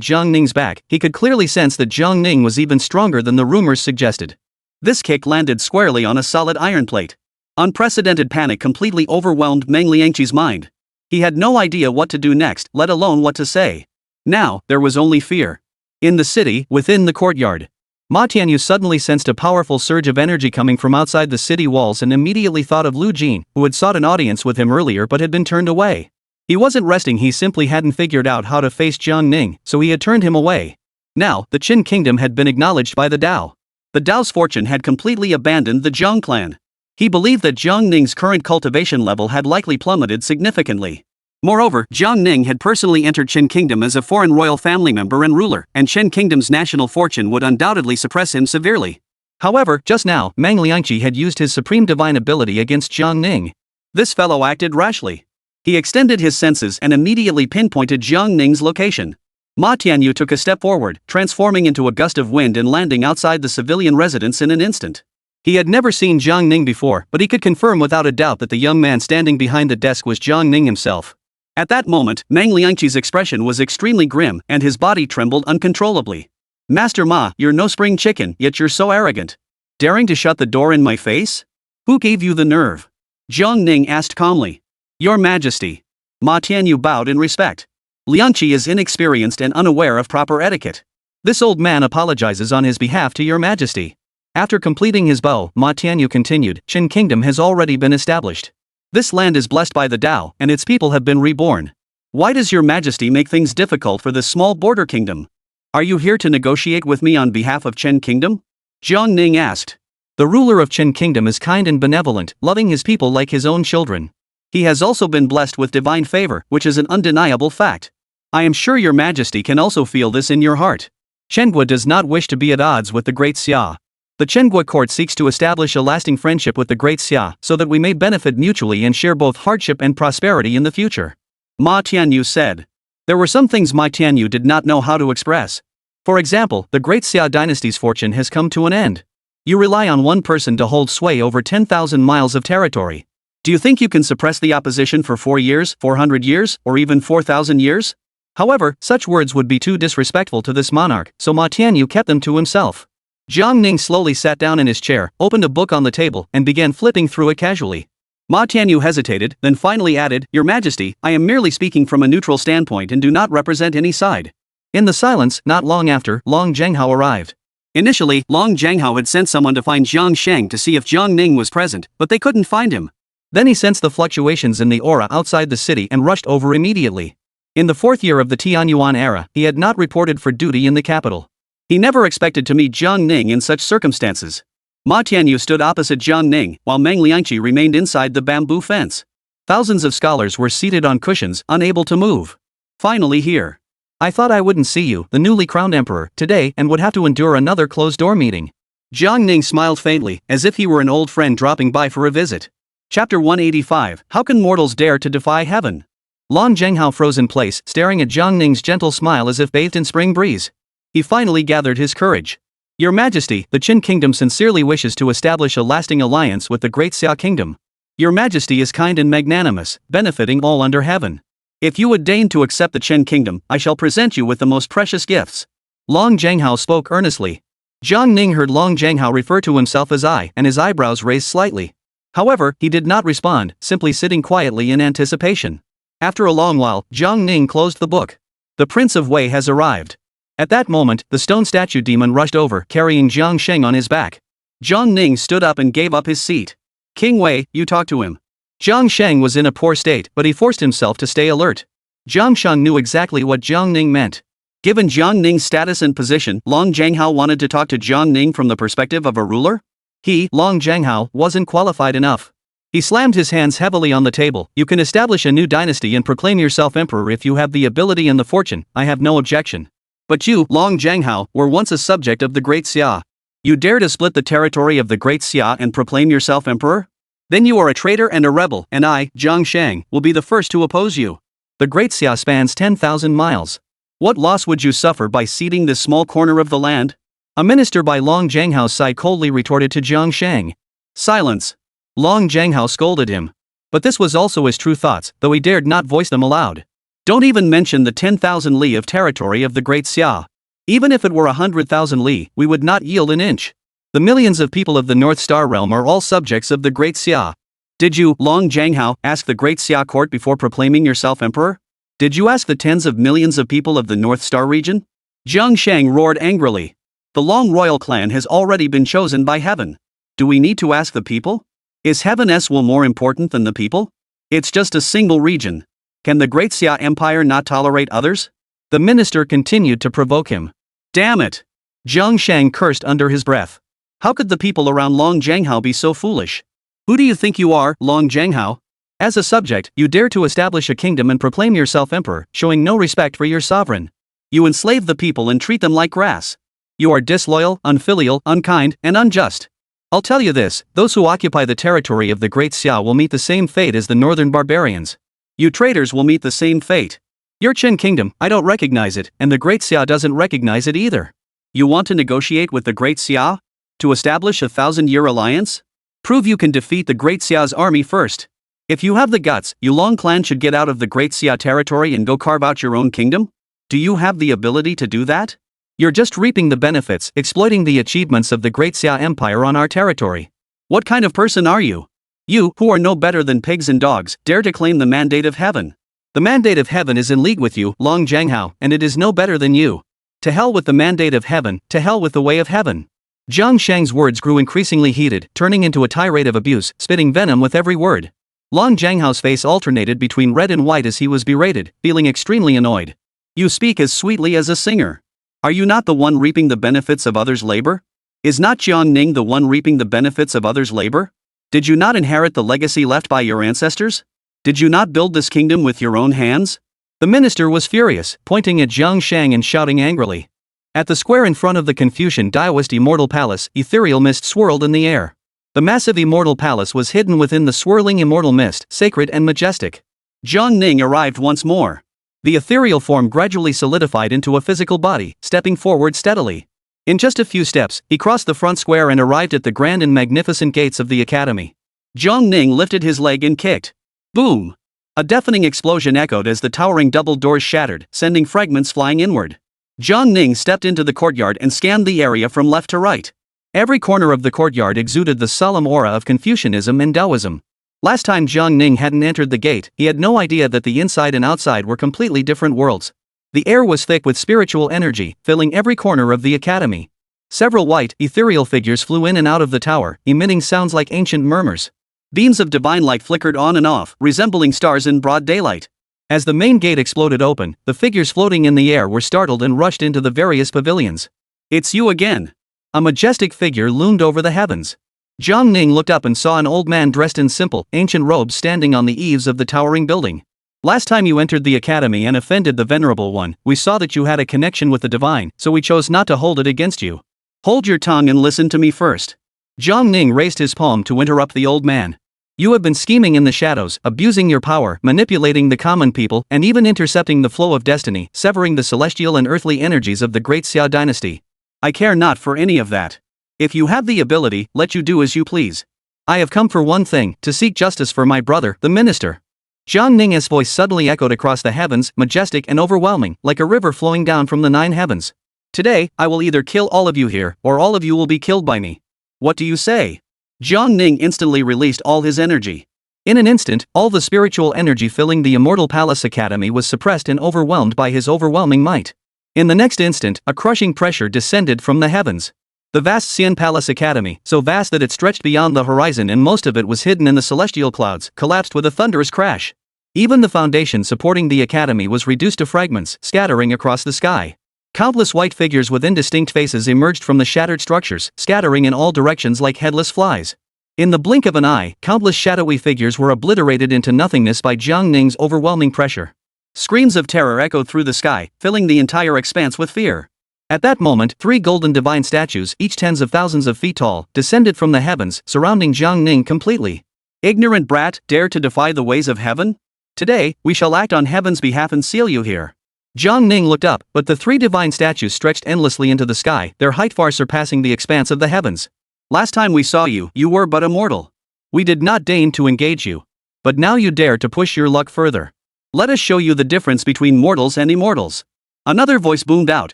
A: Jiang Ning's back, he could clearly sense that Jiang Ning was even stronger than the rumors suggested. This kick landed squarely on a solid iron plate. Unprecedented panic completely overwhelmed Meng Liangqi's mind. He had no idea what to do next, let alone what to say. Now, there was only fear. In the city, within the courtyard, Ma Tianyu suddenly sensed a powerful surge of energy coming from outside the city walls and immediately thought of Lu Jin, who had sought an audience with him earlier but had been turned away. He wasn't resting, he simply hadn't figured out how to face Jiang Ning, so he had turned him away. Now, the Qin kingdom had been acknowledged by the Dao. The Dao's fortune had completely abandoned the Jiang clan. He believed that Jiang Ning's current cultivation level had likely plummeted significantly. Moreover, Jiang Ning had personally entered Qin Kingdom as a foreign royal family member and ruler, and Qin Kingdom's national fortune would undoubtedly suppress him severely. However, just now, Meng Liangqi had used his supreme divine ability against Jiang Ning. This fellow acted rashly. He extended his senses and immediately pinpointed Jiang Ning's location. Ma Tianyu took a step forward, transforming into a gust of wind and landing outside the civilian residence in an instant. He had never seen Jiang Ning before, but he could confirm without a doubt that the young man standing behind the desk was Jiang Ning himself. At that moment, Meng Liangqi's expression was extremely grim, and his body trembled uncontrollably. Master Ma, you're no spring chicken, yet you're so arrogant. Daring to shut the door in my face? Who gave you the nerve? Jiang Ning asked calmly. Your Majesty. Ma Tianyu bowed in respect. Liangqi is inexperienced and unaware of proper etiquette. This old man apologizes on his behalf to your Majesty. After completing his bow, Ma Tianyu continued, Qin Kingdom has already been established. This land is blessed by the Dao, and its people have been reborn. Why does your Majesty make things difficult for this small border kingdom? Are you here to negotiate with me on behalf of Qin Kingdom? Jiang Ning asked. The ruler of Qin Kingdom is kind and benevolent, loving his people like his own children. He has also been blessed with divine favor, which is an undeniable fact. I am sure your Majesty can also feel this in your heart. Chengua does not wish to be at odds with the Great Xia. The Chengua court seeks to establish a lasting friendship with the Great Xia so that we may benefit mutually and share both hardship and prosperity in the future. Ma Tianyu said. There were some things Ma Tianyu did not know how to express. For example, the Great Xia dynasty's fortune has come to an end. You rely on one person to hold sway over 10,000 miles of territory. Do you think you can suppress the opposition for 4 years, 400 years, or even 4,000 years? However, such words would be too disrespectful to this monarch, so Ma Tianyu kept them to himself. Jiang Ning slowly sat down in his chair, opened a book on the table, and began flipping through it casually. Ma Tianyu hesitated, then finally added, Your Majesty, I am merely speaking from a neutral standpoint and do not represent any side. In the silence, not long after, Long Jianghao arrived. Initially, Long Jianghao had sent someone to find Jiang Sheng to see if Jiang Ning was present, but they couldn't find him. Then he sensed the fluctuations in the aura outside the city and rushed over immediately. In the 4th year of the Tianyuan era, he had not reported for duty in the capital. He never expected to meet Jiang Ning in such circumstances. Ma Tianyu stood opposite Jiang Ning, while Meng Liangqi remained inside the bamboo fence. Thousands of scholars were seated on cushions, unable to move. Finally here. I thought I wouldn't see you, the newly crowned emperor, today and would have to endure another closed-door meeting. Jiang Ning smiled faintly, as if he were an old friend dropping by for a visit. Chapter 185, How Can Mortals Dare to Defy Heaven? Long Jianghao froze in place, staring at Jiang Ning's gentle smile as if bathed in spring breeze. He finally gathered his courage. Your Majesty, the Qin Kingdom sincerely wishes to establish a lasting alliance with the Great Xia Kingdom. Your Majesty is kind and magnanimous, benefiting all under heaven. If you would deign to accept the Qin Kingdom, I shall present you with the most precious gifts. Long Jianghao spoke earnestly. Jiang Ning heard Long Jianghao refer to himself as I, and his eyebrows raised slightly. However, he did not respond, simply sitting quietly in anticipation. After a long while, Jiang Ning closed the book. The Prince of Wei has arrived. At that moment, the stone statue demon rushed over, carrying Jiang Sheng on his back. Jiang Ning stood up and gave up his seat. King Wei, you talk to him. Jiang Sheng was in a poor state, but he forced himself to stay alert. Jiang Sheng knew exactly what Jiang Ning meant. Given Jiang Ning's status and position, Long Jianghao wanted to talk to Jiang Ning from the perspective of a ruler? He, Long Jianghao, wasn't qualified enough. He slammed his hands heavily on the table. You can establish a new dynasty and proclaim yourself emperor if you have the ability and the fortune, I have no objection. But you, Long Jianghao, were once a subject of the Great Xia. You dare to split the territory of the Great Xia and proclaim yourself emperor? Then you are a traitor and a rebel, and I, Jiang Sheng, will be the first to oppose you. The Great Xia spans 10,000 miles. What loss would you suffer by ceding this small corner of the land? A minister by Long Jianghao's side coldly retorted to Jiang Sheng. Silence. Long Jianghao scolded him. But this was also his true thoughts, though he dared not voice them aloud. Don't even mention the 10,000 li of territory of the Great Xia. Even if it were 100,000 li, we would not yield an inch. The millions of people of the North Star realm are all subjects of the Great Xia. Did you, Long Jianghao, ask the Great Xia court before proclaiming yourself emperor? Did you ask the tens of millions of people of the North Star region? Jiang Sheng roared angrily. The Long royal clan has already been chosen by heaven. Do we need to ask the people? Is heaven's will more important than the people? It's just a single region. Can the Great Xia Empire not tolerate others? The minister continued to provoke him. Damn it! Jiang Sheng cursed under his breath. How could the people around Long Jianghao be so foolish? Who do you think you are, Long Jianghao? As a subject, you dare to establish a kingdom and proclaim yourself emperor, showing no respect for your sovereign. You enslave the people and treat them like grass. You are disloyal, unfilial, unkind, and unjust. I'll tell you this, those who occupy the territory of the Great Xia will meet the same fate as the northern barbarians. You traitors will meet the same fate. Your Qin kingdom, I don't recognize it, and the Great Xia doesn't recognize it either. You want to negotiate with the Great Xia? To establish a 1,000-year alliance? Prove you can defeat the Great Xia's army first. If you have the guts, you Long clan should get out of the Great Xia territory and go carve out your own kingdom? Do you have the ability to do that? You're just reaping the benefits, exploiting the achievements of the Great Xia Empire on our territory. What kind of person are you? You, who are no better than pigs and dogs, dare to claim the mandate of heaven. The mandate of heaven is in league with you, Long Jianghao, and it is no better than you. To hell with the mandate of heaven, to hell with the way of heaven. Jiang Sheng's words grew increasingly heated, turning into a tirade of abuse, spitting venom with every word. Long Jianghao's face alternated between red and white as he was berated, feeling extremely annoyed. You speak as sweetly as a singer. Are you not the one reaping the benefits of others' labor? Is not Jiang Ning the one reaping the benefits of others' labor? Did you not inherit the legacy left by your ancestors? Did you not build this kingdom with your own hands? The minister was furious, pointing at Jiang Sheng and shouting angrily. At the square in front of the Confucian Daoist Immortal Palace, ethereal mist swirled in the air. The massive immortal palace was hidden within the swirling immortal mist, sacred and majestic. Jiang Ning arrived once more. The ethereal form gradually solidified into a physical body, stepping forward steadily. In just a few steps, he crossed the front square and arrived at the grand and magnificent gates of the academy. Jiang Ning lifted his leg and kicked. Boom! A deafening explosion echoed as the towering double doors shattered, sending fragments flying inward. Jiang Ning stepped into the courtyard and scanned the area from left to right. Every corner of the courtyard exuded the solemn aura of Confucianism and Taoism. Last time Jiang Ning hadn't entered the gate, he had no idea that the inside and outside were completely different worlds. The air was thick with spiritual energy, filling every corner of the academy. Several white, ethereal figures flew in and out of the tower, emitting sounds like ancient murmurs. Beams of divine light flickered on and off, resembling stars in broad daylight. As the main gate exploded open, the figures floating in the air were startled and rushed into the various pavilions. It's you again. A majestic figure loomed over the heavens. Jiang Ning looked up and saw an old man dressed in simple, ancient robes standing on the eaves of the towering building. Last time you entered the academy and offended the Venerable One, we saw that you had a connection with the divine, so we chose not to hold it against you. Hold your tongue and listen to me first. Jiang Ning raised his palm to interrupt the old man. You have been scheming in the shadows, abusing your power, manipulating the common people, and even intercepting the flow of destiny, severing the celestial and earthly energies of the Great Xia dynasty. I care not for any of that. If you have the ability, let you do as you please. I have come for one thing, to seek justice for my brother, the minister. Jiang Ning's voice suddenly echoed across the heavens, majestic and overwhelming, like a river flowing down from the 9 heavens. Today, I will either kill all of you here, or all of you will be killed by me. What do you say? Jiang Ning instantly released all his energy. In an instant, all the spiritual energy filling the Immortal Palace Academy was suppressed and overwhelmed by his overwhelming might. In the next instant, a crushing pressure descended from the heavens. The vast Xian Palace Academy, so vast that it stretched beyond the horizon and most of it was hidden in the celestial clouds, collapsed with a thunderous crash. Even the foundation supporting the academy was reduced to fragments, scattering across the sky. Countless white figures with indistinct faces emerged from the shattered structures, scattering in all directions like headless flies. In the blink of an eye, countless shadowy figures were obliterated into nothingness by Jiang Ning's overwhelming pressure. Screams of terror echoed through the sky, filling the entire expanse with fear. At that moment, 3 golden divine statues, each tens of thousands of feet tall, descended from the heavens, surrounding Jiang Ning completely. Ignorant brat, dare to defy the ways of heaven? Today, we shall act on heaven's behalf and seal you here. Jiang Ning looked up, but the 3 divine statues stretched endlessly into the sky, their height far surpassing the expanse of the heavens. Last time we saw you, you were but a mortal. We did not deign to engage you. But now you dare to push your luck further. Let us show you the difference between mortals and immortals. Another voice boomed out,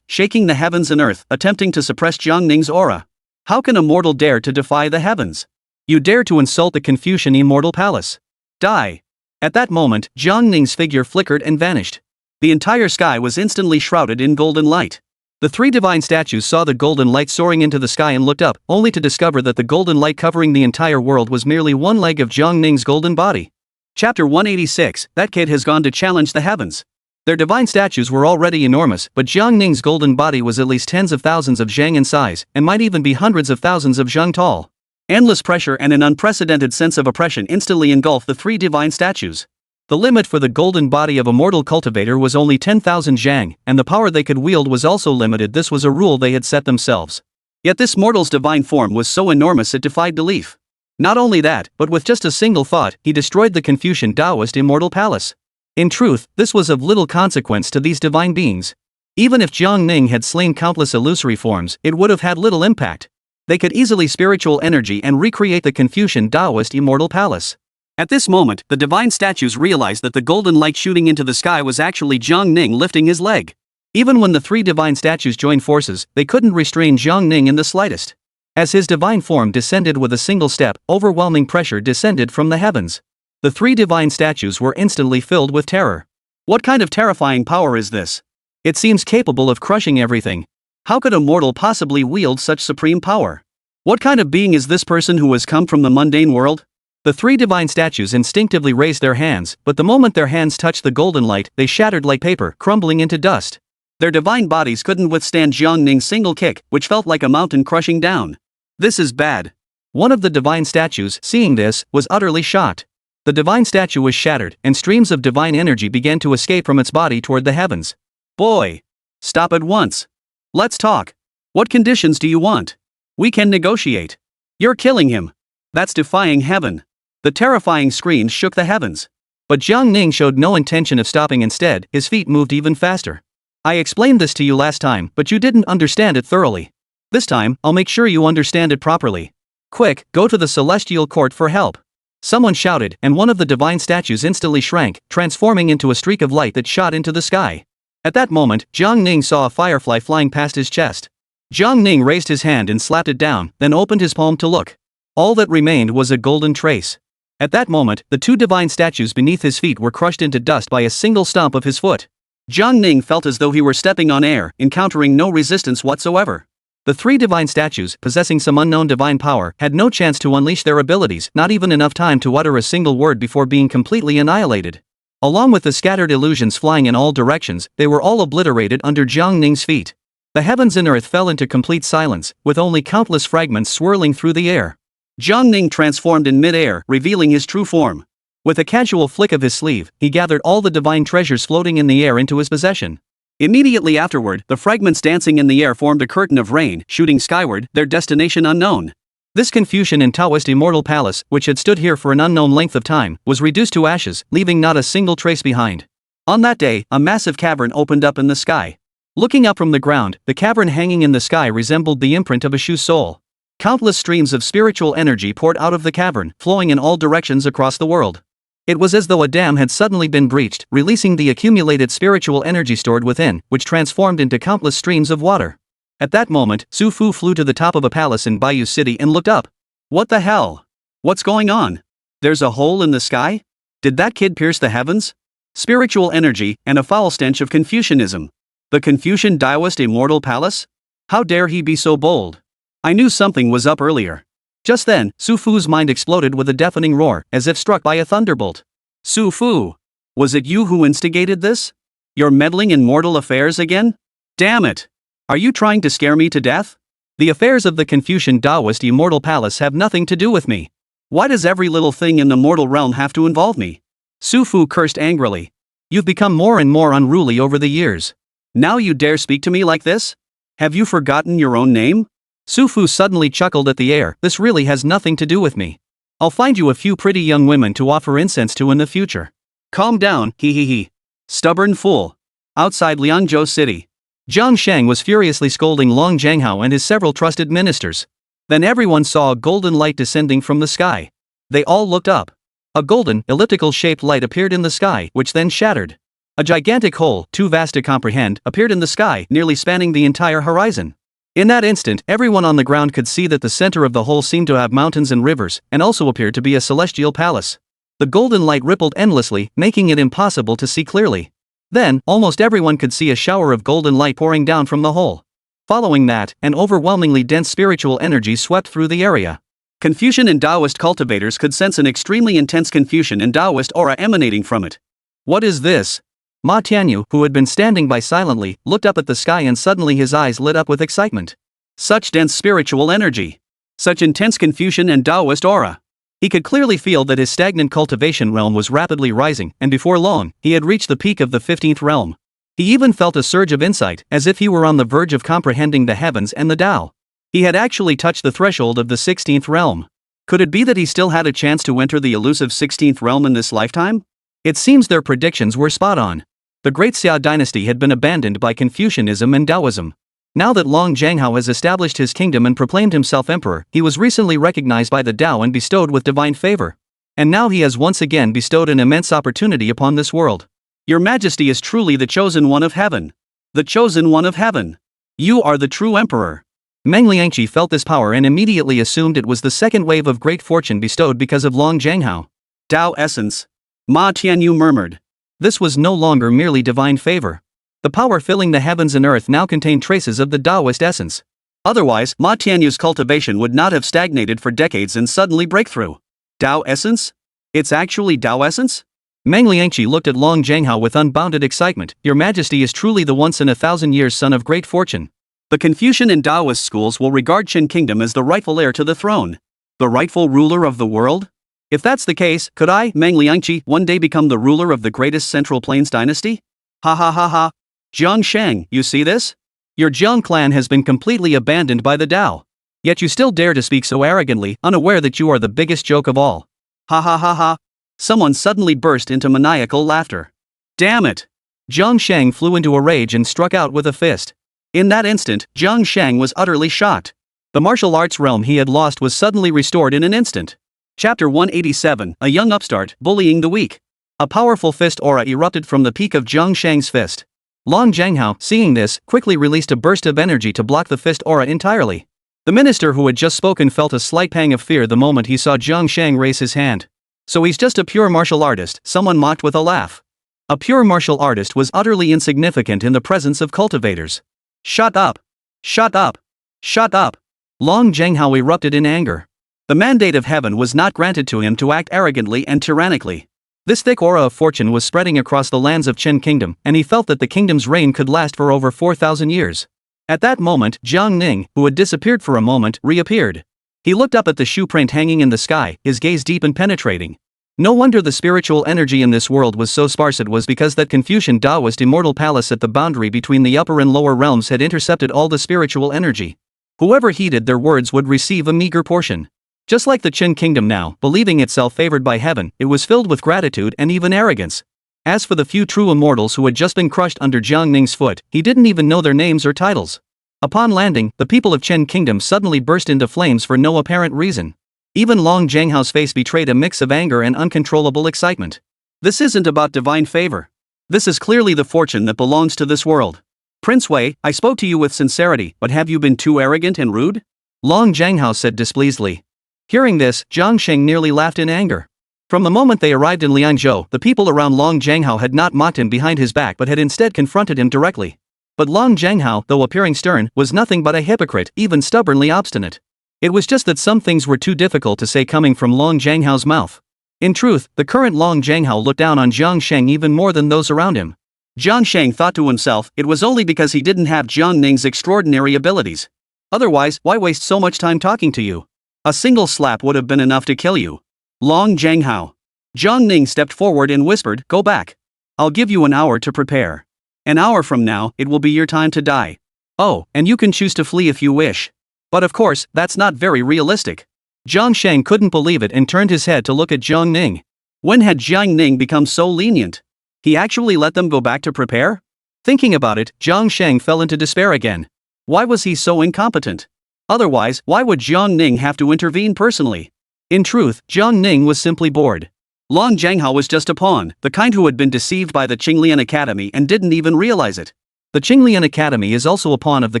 A: shaking the heavens and earth, attempting to suppress Jiang Ning's aura. How can a mortal dare to defy the heavens? You dare to insult the Confucian Immortal Palace. Die. At that moment, Jiang Ning's figure flickered and vanished. The entire sky was instantly shrouded in golden light. The 3 divine statues saw the golden light soaring into the sky and looked up, only to discover that the golden light covering the entire world was merely one leg of Jiang Ning's golden body. Chapter 186, That Kid Has Gone to Challenge the Heavens. Their divine statues were already enormous, but Jiang Ning's golden body was at least tens of thousands of zhang in size, and might even be hundreds of thousands of zhang tall. Endless pressure and an unprecedented sense of oppression instantly engulfed the 3 divine statues. The limit for the golden body of a mortal cultivator was only 10,000 zhang, and the power they could wield was also limited. This was a rule they had set themselves. Yet this mortal's divine form was so enormous it defied belief. Not only that, but with just a single thought, he destroyed the Confucian Taoist Immortal Palace. In truth, this was of little consequence to these divine beings. Even if Jiang Ning had slain countless illusory forms, it would have had little impact. They could easily spiritual energy and recreate the Confucian Taoist Immortal Palace. At this moment, the divine statues realized that the golden light shooting into the sky was actually Jiang Ning lifting his leg. Even when the 3 divine statues joined forces, they couldn't restrain Jiang Ning in the slightest. As his divine form descended with a single step, overwhelming pressure descended from the heavens. The 3 divine statues were instantly filled with terror. What kind of terrifying power is this? It seems capable of crushing everything. How could a mortal possibly wield such supreme power? What kind of being is this person who has come from the mundane world? The 3 divine statues instinctively raised their hands, but the moment their hands touched the golden light, they shattered like paper, crumbling into dust. Their divine bodies couldn't withstand Jiang Ning's single kick, which felt like a mountain crushing down. This is bad. One of the divine statues, seeing this, was utterly shocked. The divine statue was shattered, and streams of divine energy began to escape from its body toward the heavens. Boy! Stop at once. Let's talk. What conditions do you want? We can negotiate. You're killing him. That's defying heaven. The terrifying screams shook the heavens. But Jiang Ning showed no intention of stopping. Instead, his feet moved even faster. I explained this to you last time, but you didn't understand it thoroughly. This time, I'll make sure you understand it properly. Quick, go to the celestial court for help. Someone shouted, and one of the divine statues instantly shrank, transforming into a streak of light that shot into the sky. At that moment, Jiang Ning saw a firefly flying past his chest. Jiang Ning raised his hand and slapped it down, then opened his palm to look. All that remained was a golden trace. At that moment, the 2 divine statues beneath his feet were crushed into dust by a single stomp of his foot. Jiang Ning felt as though he were stepping on air, encountering no resistance whatsoever. The 3 divine statues, possessing some unknown divine power, had no chance to unleash their abilities, not even enough time to utter a single word before being completely annihilated. Along with the scattered illusions flying in all directions, they were all obliterated under Jiang Ning's feet. The heavens and earth fell into complete silence, with only countless fragments swirling through the air. Jiang Ning transformed in mid-air, revealing his true form. With a casual flick of his sleeve, he gathered all the divine treasures floating in the air into his possession. Immediately afterward, the fragments dancing in the air formed a curtain of rain, shooting skyward, their destination unknown. This Confucian and Taoist Immortal Palace, which had stood here for an unknown length of time, was reduced to ashes, leaving not a single trace behind. On that day, a massive cavern opened up in the sky. Looking up from the ground, the cavern hanging in the sky resembled the imprint of a shoe's sole. Countless streams of spiritual energy poured out of the cavern, flowing in all directions across the world. It was as though a dam had suddenly been breached, releasing the accumulated spiritual energy stored within, which transformed into countless streams of water. At that moment, Su Fu flew to the top of a palace in Bayou City and looked up. What the hell? What's going on? There's a hole in the sky? Did that kid pierce the heavens? Spiritual energy, and a foul stench of Confucianism. The Confucian Taoist Immortal Palace? How dare he be so bold? I knew something was up earlier. Just then, Su Fu's mind exploded with a deafening roar, as if struck by a thunderbolt. Su Fu! Was it you who instigated this? You're meddling in mortal affairs again? Damn it! Are you trying to scare me to death? The affairs of the Confucian Taoist Immortal Palace have nothing to do with me. Why does every little thing in the mortal realm have to involve me? Su Fu cursed angrily. You've become more and more unruly over the years. Now you dare speak to me like this? Have you forgotten your own name? Su Fu suddenly chuckled at the air. This really has nothing to do with me. I'll find you a few pretty young women to offer incense to in the future. Calm down, he. Stubborn fool. Outside Liangzhou City, Jiang Sheng was furiously scolding Long Zhanghao and his several trusted ministers. Then everyone saw a golden light descending from the sky. They all looked up. A golden, elliptical-shaped light appeared in the sky, which then shattered. A gigantic hole, too vast to comprehend, appeared in the sky, nearly spanning the entire horizon. In that instant, everyone on the ground could see that the center of the hole seemed to have mountains and rivers, and also appeared to be a celestial palace. The golden light rippled endlessly, making it impossible to see clearly. Then, almost everyone could see a shower of golden light pouring down from the hole. Following that, an overwhelmingly dense spiritual energy swept through the area. Confucian and Taoist cultivators could sense an extremely intense Confucian and Taoist aura emanating from it. What is this? Ma Tianyu, who had been standing by silently, looked up at the sky and suddenly his eyes lit up with excitement. Such dense spiritual energy. Such intense Confucian and Taoist aura. He could clearly feel that his stagnant cultivation realm was rapidly rising, and before long, he had reached the peak of the 15th realm. He even felt a surge of insight, as if he were on the verge of comprehending the heavens and the Tao. He had actually touched the threshold of the 16th realm. Could it be that he still had a chance to enter the elusive 16th realm in this lifetime? It seems their predictions were spot on. The Great Xia dynasty had been abandoned by Confucianism and Taoism. Now that Long Zhanghao has established his kingdom and proclaimed himself emperor, he was recently recognized by the Tao and bestowed with divine favor. And now he has once again bestowed an immense opportunity upon this world. Your Majesty is truly the chosen one of heaven. The chosen one of heaven. You are the true emperor. Meng Liangqi felt this power and immediately assumed it was the second wave of great fortune bestowed because of Long Zhanghao. Tao essence. Ma Tianyu murmured. This was no longer merely divine favor. The power filling the heavens and earth now contained traces of the Taoist essence. Otherwise, Ma Tianyu's cultivation would not have stagnated for decades and suddenly break through. Tao essence? It's actually Tao essence? Meng Liangqi looked at Long Zhanghao with unbounded excitement. Your Majesty is truly the once-in-a-thousand-years son of great fortune. The Confucian and Taoist schools will regard Qin Kingdom as the rightful heir to the throne. The rightful ruler of the world? If that's the case, could I, Meng Liangqi, one day become the ruler of the greatest Central Plains dynasty? Ha ha ha ha. Jiang Sheng, you see this? Your Jiang clan has been completely abandoned by the Tao. Yet you still dare to speak so arrogantly, unaware that you are the biggest joke of all. Ha ha ha ha. Someone suddenly burst into maniacal laughter. Damn it! Jiang Sheng flew into a rage and struck out with a fist. In that instant, Jiang Sheng was utterly shocked. The martial arts realm he had lost was suddenly restored in an instant. Chapter 187, A Young Upstart, Bullying the Weak. A powerful fist aura erupted from the peak of Jiang Sheng's fist. Long Zhanghao, seeing this, quickly released a burst of energy to block the fist aura entirely. The minister who had just spoken felt a slight pang of fear the moment he saw Jiang Sheng raise his hand. So he's just a pure martial artist, someone mocked with a laugh. A pure martial artist was utterly insignificant in the presence of cultivators. Shut up! Shut up! Shut up! Long Zhanghao erupted in anger. The mandate of heaven was not granted to him to act arrogantly and tyrannically. This thick aura of fortune was spreading across the lands of Qin Kingdom, and he felt that the kingdom's reign could last for over 4,000 years. At that moment, Jiang Ning, who had disappeared for a moment, reappeared. He looked up at the shoe print hanging in the sky, his gaze deep and penetrating. No wonder the spiritual energy in this world was so sparse. It was because that Confucian Taoist immortal palace at the boundary between the upper and lower realms had intercepted all the spiritual energy. Whoever heeded their words would receive a meager portion. Just like the Qin Kingdom now, believing itself favored by heaven, it was filled with gratitude and even arrogance. As for the few true immortals who had just been crushed under Jiang Ning's foot, he didn't even know their names or titles. Upon landing, the people of Qin Kingdom suddenly burst into flames for no apparent reason. Even Long Zhanghao's face betrayed a mix of anger and uncontrollable excitement. This isn't about divine favor. This is clearly the fortune that belongs to this world. Prince Wei, I spoke to you with sincerity, but have you been too arrogant and rude? Long Zhanghao said displeasedly. Hearing this, Jiang Sheng nearly laughed in anger. From the moment they arrived in Liangzhou, the people around Long Zhanghao had not mocked him behind his back but had instead confronted him directly. But Long Zhanghao, though appearing stern, was nothing but a hypocrite, even stubbornly obstinate. It was just that some things were too difficult to say coming from Long Zhanghao's mouth. In truth, the current Long Zhanghao looked down on Jiang Sheng even more than those around him. Jiang Sheng thought to himself it was only because he didn't have Jiang Ning's extraordinary abilities. Otherwise, why waste so much time talking to you? A single slap would have been enough to kill you. Long Zhanghao. Jiang Ning stepped forward and whispered, "Go back. I'll give you an hour to prepare. An hour from now, it will be your time to die. Oh, and you can choose to flee if you wish. But of course, that's not very realistic." Jiang Sheng couldn't believe it and turned his head to look at Jiang Ning. When had Jiang Ning become so lenient? He actually let them go back to prepare? Thinking about it, Jiang Sheng fell into despair again. Why was he so incompetent? Otherwise, why would Jiang Ning have to intervene personally? In truth, Jiang Ning was simply bored. Long Zhanghao was just a pawn, the kind who had been deceived by the Qinglian Academy and didn't even realize it. The Qinglian Academy is also a pawn of the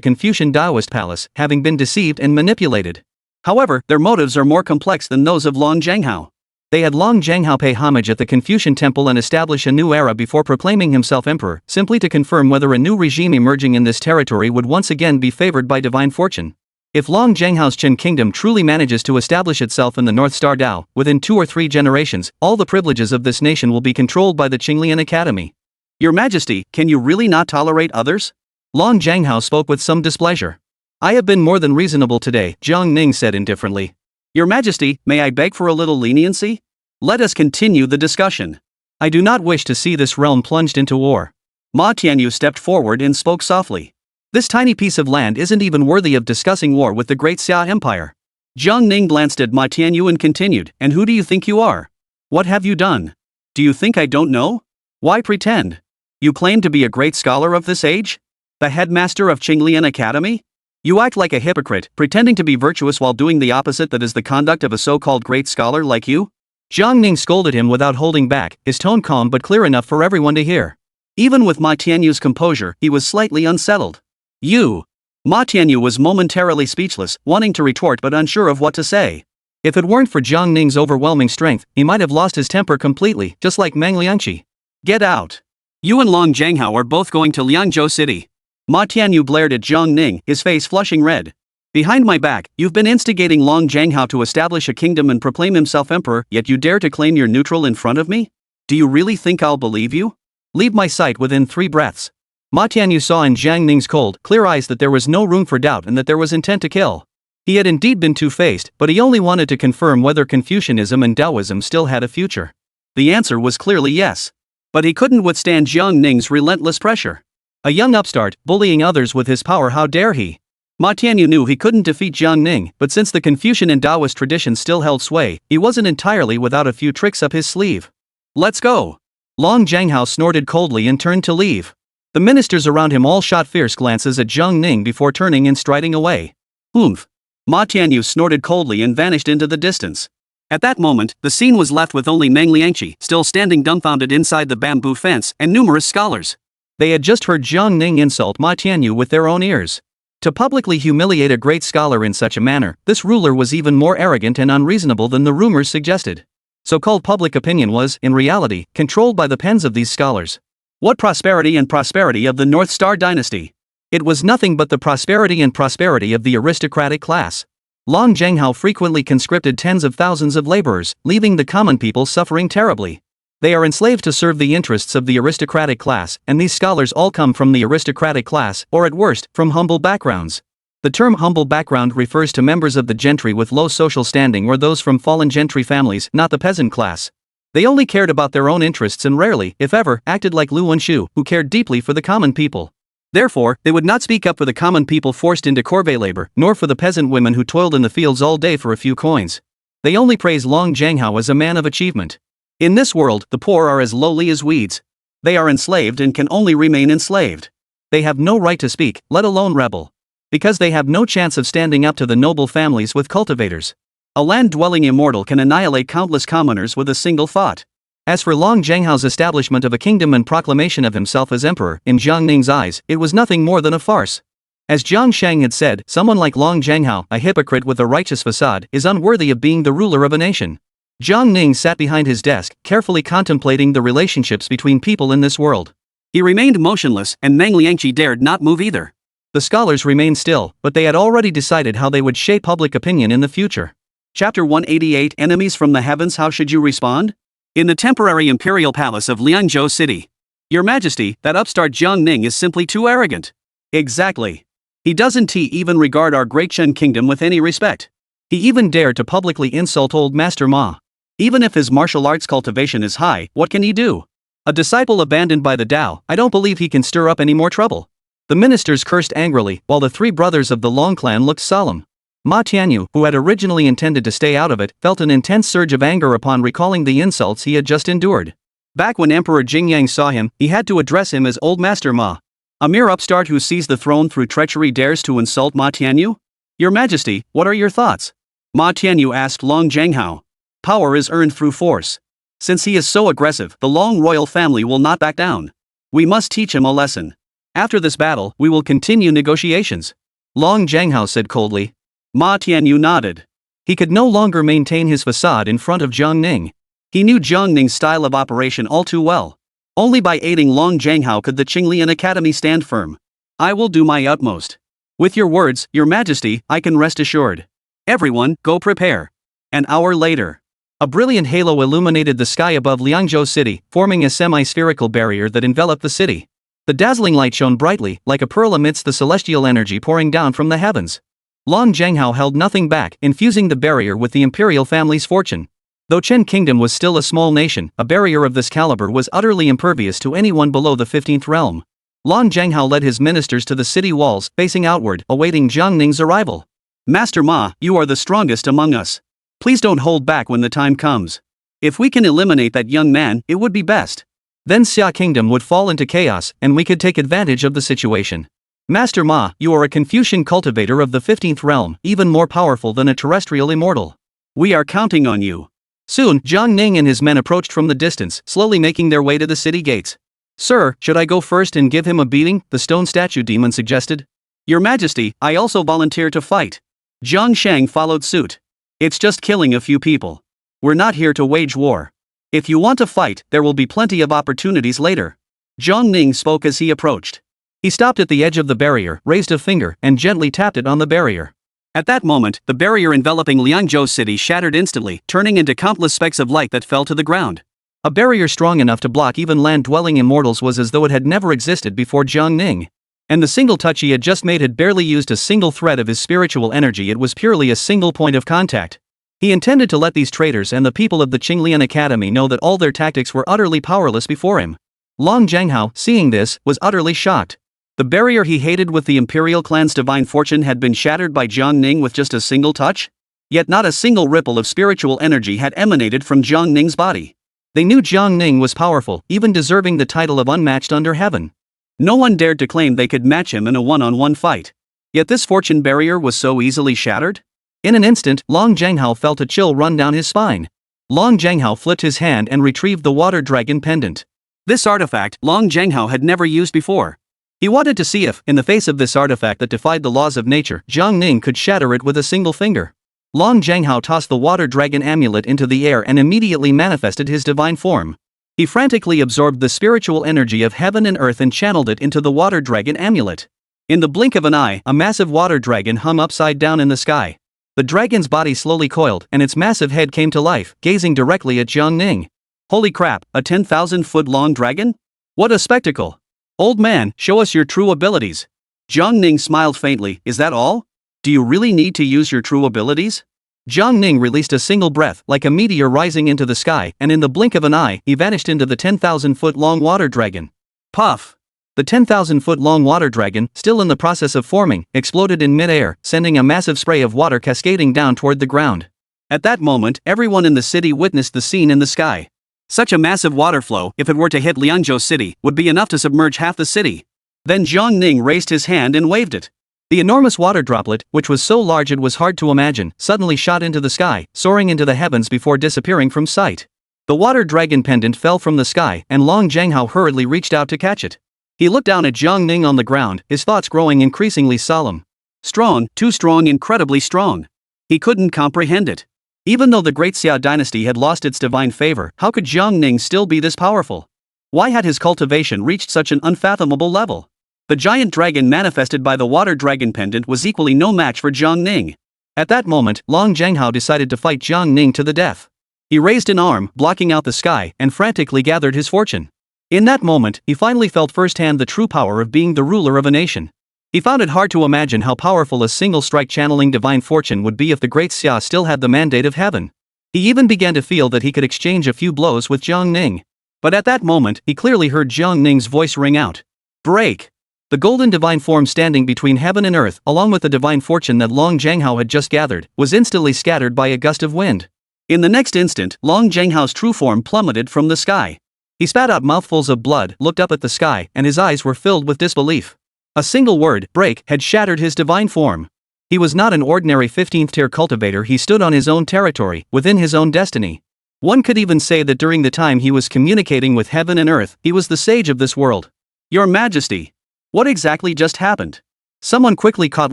A: Confucian Taoist palace, having been deceived and manipulated. However, their motives are more complex than those of Long Zhanghao. They had Long Zhanghao pay homage at the Confucian temple and establish a new era before proclaiming himself emperor, simply to confirm whether a new regime emerging in this territory would once again be favored by divine fortune. If Long Zhanghao's Qin kingdom truly manages to establish itself in the North Star Dao, within 2 or 3 generations, all the privileges of this nation will be controlled by the Qinglian Academy. Your Majesty, can you really not tolerate others? Long Zhanghao spoke with some displeasure. I have been more than reasonable today, Jiang Ning said indifferently. Your Majesty, may I beg for a little leniency? Let us continue the discussion. I do not wish to see this realm plunged into war. Ma Tianyu stepped forward and spoke softly. This tiny piece of land isn't even worthy of discussing war with the great Xia Empire. Jiang Ning glanced at Ma Tianyu and continued, and who do you think you are? What have you done? Do you think I don't know? Why pretend? You claim to be a great scholar of this age? The headmaster of Qinglian Academy? You act like a hypocrite, pretending to be virtuous while doing the opposite, that is the conduct of a so-called great scholar like you? Jiang Ning scolded him without holding back, his tone calm but clear enough for everyone to hear. Even with Ma Tianyu's composure, he was slightly unsettled. You. Ma Tianyu was momentarily speechless, wanting to retort but unsure of what to say. If it weren't for Jiang Ning's overwhelming strength, he might have lost his temper completely, just like Meng Liangqi. Get out. You and Long Zhanghao are both going to Liangzhou City. Ma Tianyu blared at Jiang Ning, his face flushing red. Behind my back, you've been instigating Long Zhanghao to establish a kingdom and proclaim himself emperor, yet you dare to claim you're neutral in front of me? Do you really think I'll believe you? Leave my sight within 3 breaths. Ma Tianyu saw in Jiang Ning's cold, clear eyes that there was no room for doubt and that there was intent to kill. He had indeed been two-faced, but he only wanted to confirm whether Confucianism and Taoism still had a future. The answer was clearly yes. But he couldn't withstand Jiang Ning's relentless pressure. A young upstart, bullying others with his power, how dare he? Ma Tianyu knew he couldn't defeat Jiang Ning, but since the Confucian and Taoist traditions still held sway, he wasn't entirely without a few tricks up his sleeve. Let's go. Long Zhanghao snorted coldly and turned to leave. The ministers around him all shot fierce glances at Jiang Ning before turning and striding away. Oomph. Ma Tianyu snorted coldly and vanished into the distance. At that moment, the scene was left with only Meng Liangqi still standing dumbfounded inside the bamboo fence, and numerous scholars. They had just heard Jiang Ning insult Ma Tianyu with their own ears. To publicly humiliate a great scholar in such a manner, this ruler was even more arrogant and unreasonable than the rumors suggested. So-called public opinion was, in reality, controlled by the pens of these scholars. What prosperity and prosperity of the North Star dynasty? It was nothing but the prosperity and prosperity of the aristocratic class. Long Zhanghao frequently conscripted tens of thousands of laborers, leaving the common people suffering terribly. They are enslaved to serve the interests of the aristocratic class, and these scholars all come from the aristocratic class, or at worst, from humble backgrounds. The term humble background refers to members of the gentry with low social standing or those from fallen gentry families, not the peasant class. They only cared about their own interests and rarely, if ever, acted like Lu Wenshu, who cared deeply for the common people. Therefore, they would not speak up for the common people forced into corvée labor, nor for the peasant women who toiled in the fields all day for a few coins. They only praise Long Zhanghao as a man of achievement. In this world, the poor are as lowly as weeds. They are enslaved and can only remain enslaved. They have no right to speak, let alone rebel. Because they have no chance of standing up to the noble families with cultivators. A land-dwelling immortal can annihilate countless commoners with a single thought. As for Long Zhanghao's establishment of a kingdom and proclamation of himself as emperor, in Jiang Ning's eyes, it was nothing more than a farce. As Jiang Shang had said, someone like Long Zhanghao, a hypocrite with a righteous facade, is unworthy of being the ruler of a nation. Jiang Ning sat behind his desk, carefully contemplating the relationships between people in this world.
B: He remained motionless, and Meng Liangqi dared not move either.
A: The scholars remained still, but they had already decided how they would shape public opinion in the future.
B: Chapter 188 Enemies from the Heavens. How should you respond? In the temporary imperial palace of Liangzhou City. Your Majesty, that upstart Jiang Ning is simply too arrogant.
A: Exactly.
B: He doesn't even regard our great Chen kingdom with any respect.
A: He even dared to publicly insult old Master Ma.
B: Even if his martial arts cultivation is high, what can he do?
A: A disciple abandoned by the Tao, I don't believe he can stir up any more trouble. The ministers cursed angrily, while the three brothers of the Long clan looked solemn. Ma Tianyu, who had originally intended to stay out of it, felt an intense surge of anger upon recalling the insults he had just endured. Back when Emperor Jingyang saw him, he had to address him as Old Master Ma. A mere upstart who seized the throne through treachery dares to insult Ma Tianyu? Your Majesty, what are your thoughts? Ma Tianyu asked Long Zhenghao. Power is earned through force. Since he is so aggressive, the Long royal family will not back down. We must teach him a lesson. After this battle, we will continue negotiations. Long Zhenghao said coldly.
B: Ma Tianyu nodded.
A: He could no longer maintain his facade in front of Jiang Ning.
B: He knew Jiang Ning's style of operation all too well. Only by aiding Long Zhenghao could the Qinglian Academy stand firm. I will do my utmost. With your words, Your Majesty, I can rest assured. Everyone, go prepare. An hour later.
A: A brilliant halo illuminated the sky above Liangzhou City, forming a semi-spherical barrier that enveloped the city. The dazzling light shone brightly, like a pearl amidst the celestial energy pouring down from the heavens. Long Zhenghao held nothing back, infusing the barrier with the imperial family's fortune. Though Chen Kingdom was still a small nation, a barrier of this caliber was utterly impervious to anyone below the 15th realm. Long Zhenghao led his ministers to the city walls, facing outward, awaiting Jiang Ning's arrival.
B: Master Ma, you are the strongest among us. Please don't hold back when the time comes. If we can eliminate that young man, it would be best.
A: Then Xia Kingdom would fall into chaos, and we could take advantage of the situation. Master Ma, you are a Confucian cultivator of the 15th realm, even more powerful than a terrestrial immortal.
B: We are counting on you.
A: Soon, Jiang Ning and his men approached from the distance, slowly making their way to the city gates. Sir, should I go first and give him a beating? The stone statue demon suggested.
B: Your Majesty, I also volunteer to fight. Zhang Shang followed suit. It's just killing a few people. We're not here to wage war. If you want to fight, there will be plenty of opportunities later. Jiang Ning spoke as he approached.
A: He stopped at the edge of the barrier, raised a finger, and gently tapped it on the barrier.
B: At that moment, the barrier enveloping Liangzhou City shattered instantly, turning into countless specks of light that fell to the ground.
A: A barrier strong enough to block even land-dwelling immortals was as though it had never existed before Jiang Ning. And the single touch he had just made had barely used a single thread of his spiritual energy. It was purely a single point of contact. He intended to let these traitors and the people of the Qinglian Academy know that all their tactics were utterly powerless before him. Long Zhenghao, seeing this, was utterly shocked. The barrier he hated with the imperial clan's divine fortune had been shattered by Jiang Ning with just a single touch? Yet not a single ripple of spiritual energy had emanated from Jiang Ning's body. They knew Jiang Ning was powerful, even deserving the title of unmatched under heaven. No one dared to claim they could match him in a one-on-one fight. Yet this fortune barrier was so easily shattered? In an instant, Long Zhenghao felt a chill run down his spine. Long Zhenghao flipped his hand and retrieved the water dragon pendant. This artifact, Long Zhenghao had never used before. He wanted to see if, in the face of this artifact that defied the laws of nature, Jiang Ning could shatter it with a single finger. Long Zhenghao tossed the water dragon amulet into the air and immediately manifested his divine form. He frantically absorbed the spiritual energy of heaven and earth and channeled it into the water dragon amulet. In the blink of an eye, a massive water dragon hung upside down in the sky. The dragon's body slowly coiled, and its massive head came to life, gazing directly at Jiang Ning. Holy crap, a 10,000-foot-long dragon? What a spectacle! Old man, show us your true abilities. Jiang Ning smiled faintly. Is that all? Do you really need to use your true abilities? Jiang Ning released a single breath, like a meteor rising into the sky, and in the blink of an eye, he vanished into the 10,000-foot-long water dragon. Puff! The 10,000-foot-long water dragon, still in the process of forming, exploded in mid-air, sending a massive spray of water cascading down toward the ground. At that moment, everyone in the city witnessed the scene in the sky. Such a massive water flow, if it were to hit Liangzhou City, would be enough to submerge half the city. Then Jiang Ning raised his hand and waved it. The enormous water droplet, which was so large it was hard to imagine, suddenly shot into the sky, soaring into the heavens before disappearing from sight. The water dragon pendant fell from the sky, and Long Zhenghao hurriedly reached out to catch it. He looked down at Jiang Ning on the ground, his thoughts growing increasingly solemn. Strong, too strong, incredibly strong. He couldn't comprehend it. Even though the great Xia dynasty had lost its divine favor, how could Jiang Ning still be this powerful?
B: Why had his cultivation reached such an unfathomable level? The giant dragon manifested by the water dragon pendant was equally no match for Jiang Ning.
A: At that moment, Long Zhanghao decided to fight Jiang Ning to the death. He raised an arm, blocking out the sky, and frantically gathered his fortune. In that moment, he finally felt firsthand the true power of being the ruler of a nation. He found it hard to imagine how powerful a single strike channeling divine fortune would be if the great Xia still had the mandate of heaven. He even began to feel that he could exchange a few blows with Jiang Ning. But at that moment, he clearly heard Jiang Ning's voice ring out. Break! The golden divine form standing between heaven and earth, along with the divine fortune that Long Zhanghao had just gathered, was instantly scattered by a gust of wind. In the next instant, Long Zhanghao's true form plummeted from the sky. He spat out mouthfuls of blood, looked up at the sky, and his eyes were filled with disbelief. A single word, break, had shattered his divine form. He was not an ordinary 15th tier cultivator, he stood on his own territory, within his own destiny. One could even say that during the time he was communicating with heaven and earth, he was the sage of this world. Your Majesty! What exactly just happened? Someone quickly caught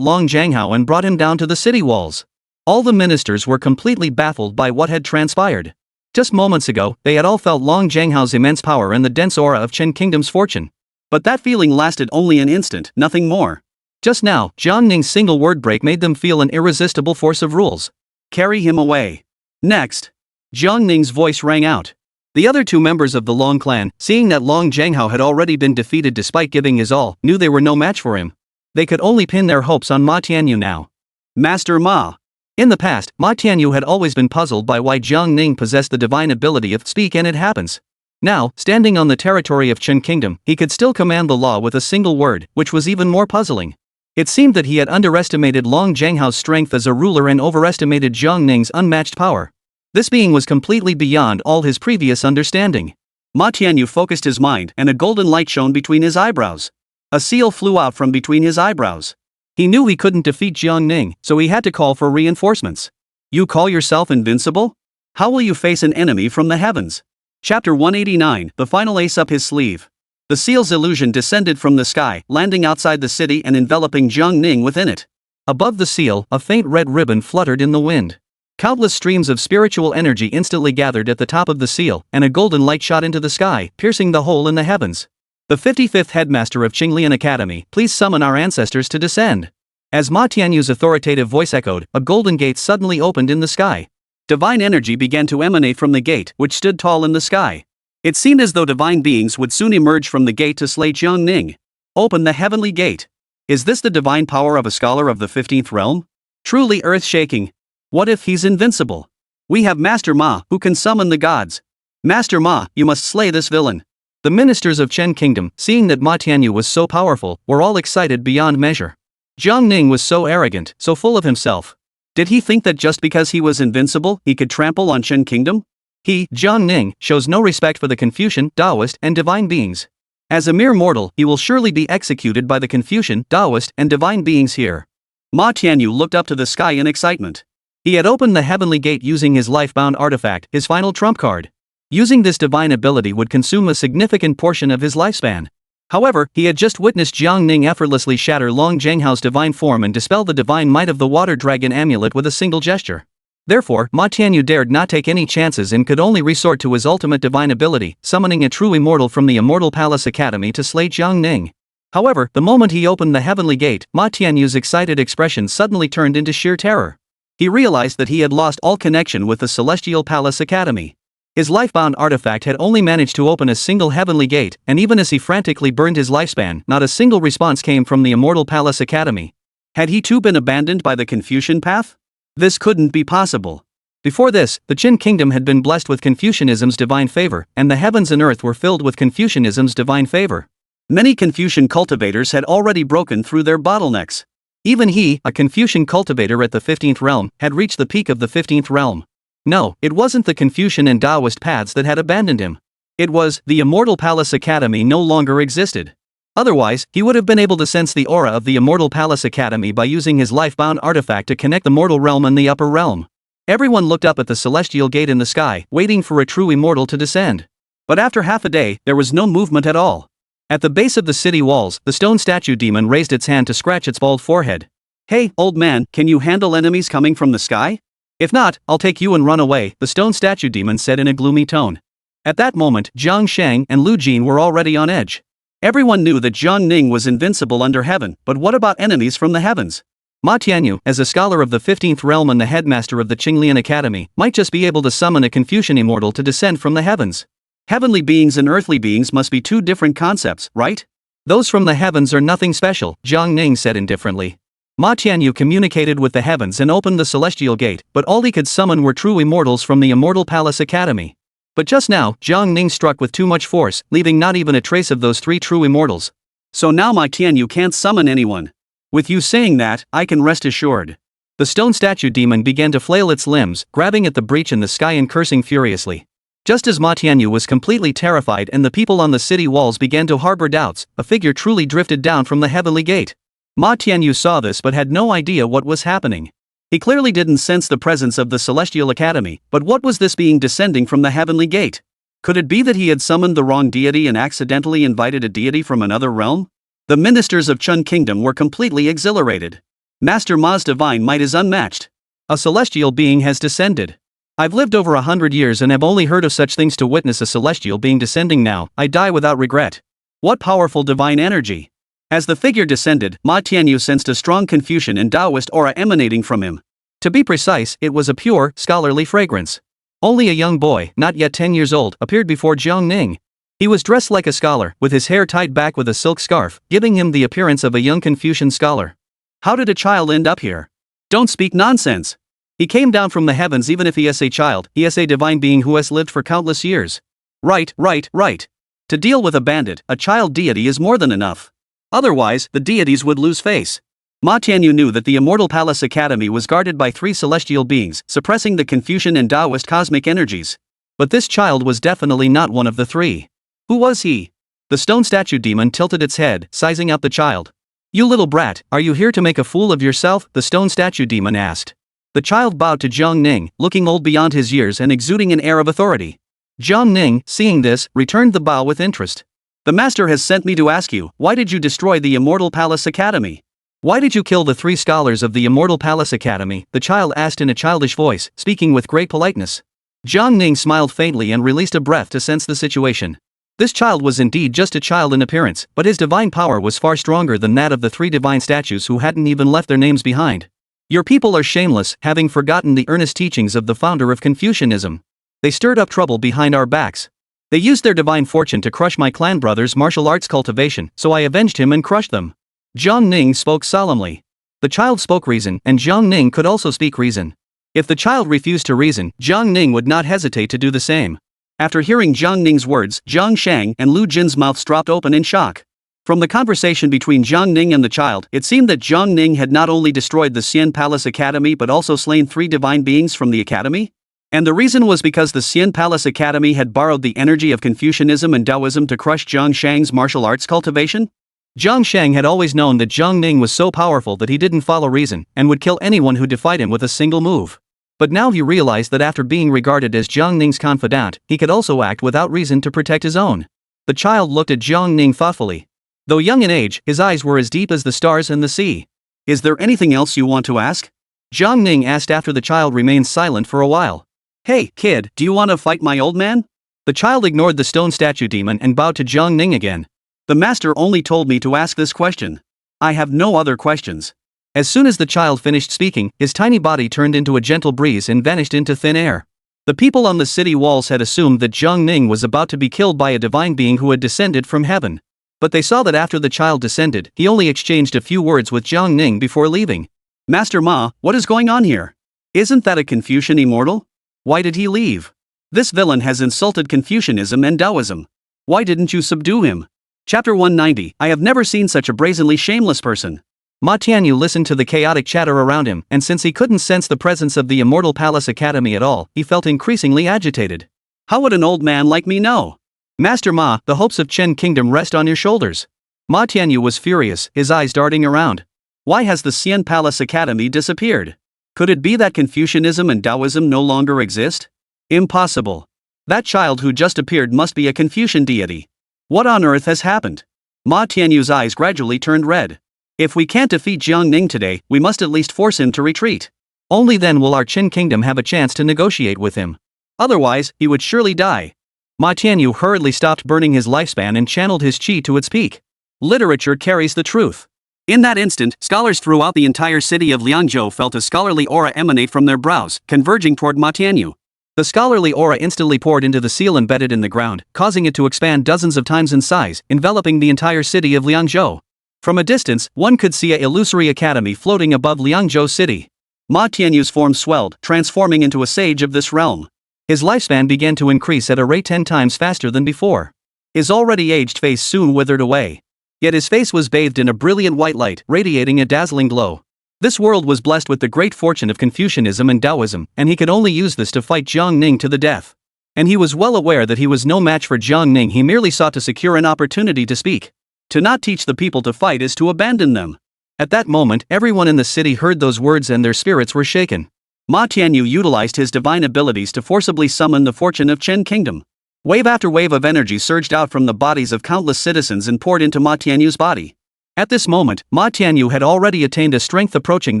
A: Long Zhanghao and brought him down to the city walls. All the ministers were completely baffled by what had transpired. Just moments ago, they had all felt Long Zhanghao's immense power and the dense aura of Chen Kingdom's fortune. But that feeling lasted only an instant, nothing more. Just now, Jiang Ning's single word break made them feel an irresistible force of rules. Carry him away. Next. Jiang Ning's voice rang out. The other two members of the Long clan, seeing that Long Zhanghao had already been defeated despite giving his all, knew they were no match for him. They could only pin their hopes on Ma Tianyu now. Master Ma. In the past, Ma Tianyu had always been puzzled by why Jiang Ning possessed the divine ability of speak and it happens. Now, standing on the territory of Chen Kingdom, he could still command the law with a single word, which was even more puzzling. It seemed that he had underestimated Long Zhanghao's strength as a ruler and overestimated Jiang Ning's unmatched power. This being was completely beyond all his previous understanding. Ma Tianyu focused his mind and a golden light shone between his eyebrows. A seal flew out from between his eyebrows. He knew he couldn't defeat Jiang Ning, so he had to call for reinforcements. You call yourself invincible? How will you face an enemy from the heavens? Chapter 189, the final ace up his sleeve. The seal's illusion descended from the sky, landing outside the city and enveloping Jiang Ning within it. Above the seal, a faint red ribbon fluttered in the wind. Countless streams of spiritual energy instantly gathered at the top of the seal, and a golden light shot into the sky, piercing the hole in the heavens. The 55th headmaster of Qinglian Academy, please summon our ancestors to descend. As Ma Tianyu's authoritative voice echoed, a golden gate suddenly opened in the sky. Divine energy began to emanate from the gate, which stood tall in the sky. It seemed as though divine beings would soon emerge from the gate to slay Jiang Ning. Open the heavenly gate. Is this the divine power of a scholar of the 15th realm? Truly earth-shaking. What if he's invincible? We have Master Ma, who can summon the gods. Master Ma, you must slay this villain. The ministers of Chen Kingdom, seeing that Ma Tianyu was so powerful, were all excited beyond measure. Jiang Ning was so arrogant, so full of himself. Did he think that just because he was invincible, he could trample on Chen Kingdom? He, Jiang Ning, shows no respect for the Confucian, Taoist, and divine beings. As a mere mortal, he will surely be executed by the Confucian, Taoist, and divine beings here. Ma Tianyu looked up to the sky in excitement. He had opened the heavenly gate using his life-bound artifact, his final trump card. Using this divine ability would consume a significant portion of his lifespan. However, he had just witnessed Jiang Ning effortlessly shatter Long Zhanghao's divine form and dispel the divine might of the water dragon amulet with a single gesture. Therefore, Ma Tianyu dared not take any chances and could only resort to his ultimate divine ability, summoning a true immortal from the Immortal Palace Academy to slay Jiang Ning. However, the moment he opened the heavenly gate, Ma Tianyu's excited expression suddenly turned into sheer terror. He realized that he had lost all connection with the Celestial Palace Academy. His life-bound artifact had only managed to open a single heavenly gate, and even as he frantically burned his lifespan, not a single response came from the Immortal Palace Academy. Had he too been abandoned by the Confucian path? This couldn't be possible. Before this, the Qin Kingdom had been blessed with Confucianism's divine favor, and the heavens and earth were filled with Confucianism's divine favor. Many Confucian cultivators had already broken through their bottlenecks. Even he, a Confucian cultivator at the 15th realm, had reached the peak of the 15th realm. No, it wasn't the Confucian and Taoist paths that had abandoned him. It was, the Immortal Palace Academy no longer existed. Otherwise, he would have been able to sense the aura of the Immortal Palace Academy by using his life-bound artifact to connect the mortal realm and the upper realm. Everyone looked up at the celestial gate in the sky, waiting for a true immortal to descend. But after half a day, there was no movement at all. At the base of the city walls, the stone statue demon raised its hand to scratch its bald forehead. Hey, old man, can you handle enemies coming from the sky? If not, I'll take you and run away, the stone statue demon said in a gloomy tone.
B: At that moment, Jiang Shang and Lu Jin were already on edge. Everyone knew that Jiang Ning was invincible under heaven, but what about enemies from the heavens? Ma Tianyu, as a scholar of the 15th realm and the headmaster of the Qinglian Academy, might just be able to summon a Confucian immortal to descend from the heavens. Heavenly beings and earthly beings must be two different concepts, right? Those from the heavens are nothing special, Jiang Ning said indifferently. Ma Tianyu communicated with the heavens and opened the celestial gate, but all he could summon were true immortals from the Immortal Palace Academy. But just now, Jiang Ning struck with too much force, leaving not even a trace of those three true immortals. So now Ma Tianyu can't summon anyone. With you saying that, I can rest assured. The stone statue demon began to flail its limbs, grabbing at the breach in the sky and cursing furiously. Just as Ma Tianyu was completely terrified and the people on the city walls began to harbor doubts, a figure truly drifted down from the heavenly gate. Ma Tianyu saw this but had no idea what was happening. He clearly didn't sense the presence of the Celestial Academy, but what was this being descending from the heavenly gate? Could it be that he had summoned the wrong deity and accidentally invited a deity from another realm? The ministers of Chun Kingdom were completely exhilarated. Master Ma's divine might is unmatched. A celestial being has descended. I've lived over 100 years and have only heard of such things. To witness a celestial being descending now, I die without regret. What powerful divine energy! As the figure descended, Ma Tianyu sensed a strong Confucian and Taoist aura emanating from him. To be precise, it was a pure, scholarly fragrance. Only a young boy, not yet 10 years old, appeared before Jiang Ning. He was dressed like a scholar, with his hair tied back with a silk scarf, giving him the appearance of a young Confucian scholar. How did a child end up here? Don't speak nonsense. He came down from the heavens. Even if he is a child, he is a divine being who has lived for countless years. Right. To deal with a bandit, a child deity is more than enough. Otherwise, the deities would lose face. Ma Tianyu knew that the Immortal Palace Academy was guarded by three celestial beings, suppressing the Confucian and Taoist cosmic energies. But this child was definitely not one of the three. Who was he? The stone statue demon tilted its head, sizing up the child. You little brat, are you here to make a fool of yourself? The stone statue demon asked. The child bowed to Jiang Ning, looking old beyond his years and exuding an air of authority. Jiang Ning, seeing this, returned the bow with interest. The master has sent me to ask you, why did you destroy the Immortal Palace Academy? Why did you kill the three scholars of the Immortal Palace Academy? The child asked in a childish voice, speaking with great politeness. Jiang Ning smiled faintly and released a breath to sense the situation. This child was indeed just a child in appearance, but his divine power was far stronger than that of the three divine statues who hadn't even left their names behind. Your people are shameless, having forgotten the earnest teachings of the founder of Confucianism. They stirred up trouble behind our backs. They used their divine fortune to crush my clan brother's martial arts cultivation, so I avenged him and crushed them. Jiang Ning spoke solemnly. The child spoke reason, and Jiang Ning could also speak reason. If the child refused to reason, Jiang Ning would not hesitate to do the same. After hearing Jiang Ning's words, Jiang Shang and Lu Jin's mouths dropped open in shock. From the conversation between Jiang Ning and the child, it seemed that Jiang Ning had not only destroyed the Xian Palace Academy but also slain three divine beings from the academy? And the reason was because the Xian Palace Academy had borrowed the energy of Confucianism and Taoism to crush Jiang Shang's martial arts cultivation? Jiang Shang had always known that Jiang Ning was so powerful that he didn't follow reason and would kill anyone who defied him with a single move. But now he realized that after being regarded as Jiang Ning's confidant, he could also act without reason to protect his own. The child looked at Jiang Ning thoughtfully. Though young in age, his eyes were as deep as the stars and the sea. Is there anything else you want to ask? Jiang Ning asked after the child remained silent for a while. Hey, kid, do you want to fight my old man? The child ignored the stone statue demon and bowed to Jiang Ning again. The master only told me to ask this question. I have no other questions. As soon as the child finished speaking, his tiny body turned into a gentle breeze and vanished into thin air. The people on the city walls had assumed that Jiang Ning was about to be killed by a divine being who had descended from heaven. But they saw that after the child descended, he only exchanged a few words with Jiang Ning before leaving. Master Ma, what is going on here? Isn't that a Confucian immortal? Why did he leave? This villain has insulted Confucianism and Taoism. Why didn't you subdue him? Chapter 190. I have never seen such a brazenly shameless person. Ma Tianyu listened to the chaotic chatter around him, and since he couldn't sense the presence of the Immortal Palace Academy at all, he felt increasingly agitated. How would an old man like me know? Master Ma, the hopes of Chen Kingdom rest on your shoulders. Ma Tianyu was furious, his eyes darting around. Why has the Xian Palace Academy disappeared? Could it be that Confucianism and Taoism no longer exist? Impossible. That child who just appeared must be a Confucian deity. What on earth has happened? Ma Tianyu's eyes gradually turned red. If we can't defeat Jiang Ning today, we must at least force him to retreat. Only then will our Qin Kingdom have a chance to negotiate with him. Otherwise, he would surely die. Ma Tianyu hurriedly stopped burning his lifespan and channeled his qi to its peak. Literature carries the truth. In that instant, scholars throughout the entire city of Liangzhou felt a scholarly aura emanate from their brows, converging toward Ma Tianyu. The scholarly aura instantly poured into the seal embedded in the ground, causing it to expand dozens of times in size, enveloping the entire city of Liangzhou. From a distance, one could see an illusory academy floating above Liangzhou city. Ma Tianyu's form swelled, transforming into a sage of this realm. His lifespan began to increase at a rate 10 times faster than before. His already aged face soon withered away. Yet his face was bathed in a brilliant white light, radiating a dazzling glow. This world was blessed with the great fortune of Confucianism and Taoism, and he could only use this to fight Jiang Ning to the death. And he was well aware that he was no match for Jiang Ning. He merely sought to secure an opportunity to speak. To not teach the people to fight is to abandon them. At that moment, everyone in the city heard those words and their spirits were shaken. Ma Tianyu utilized his divine abilities to forcibly summon the fortune of Chen Kingdom. Wave after wave of energy surged out from the bodies of countless citizens and poured into Ma Tianyu's body. At this moment, Ma Tianyu had already attained a strength approaching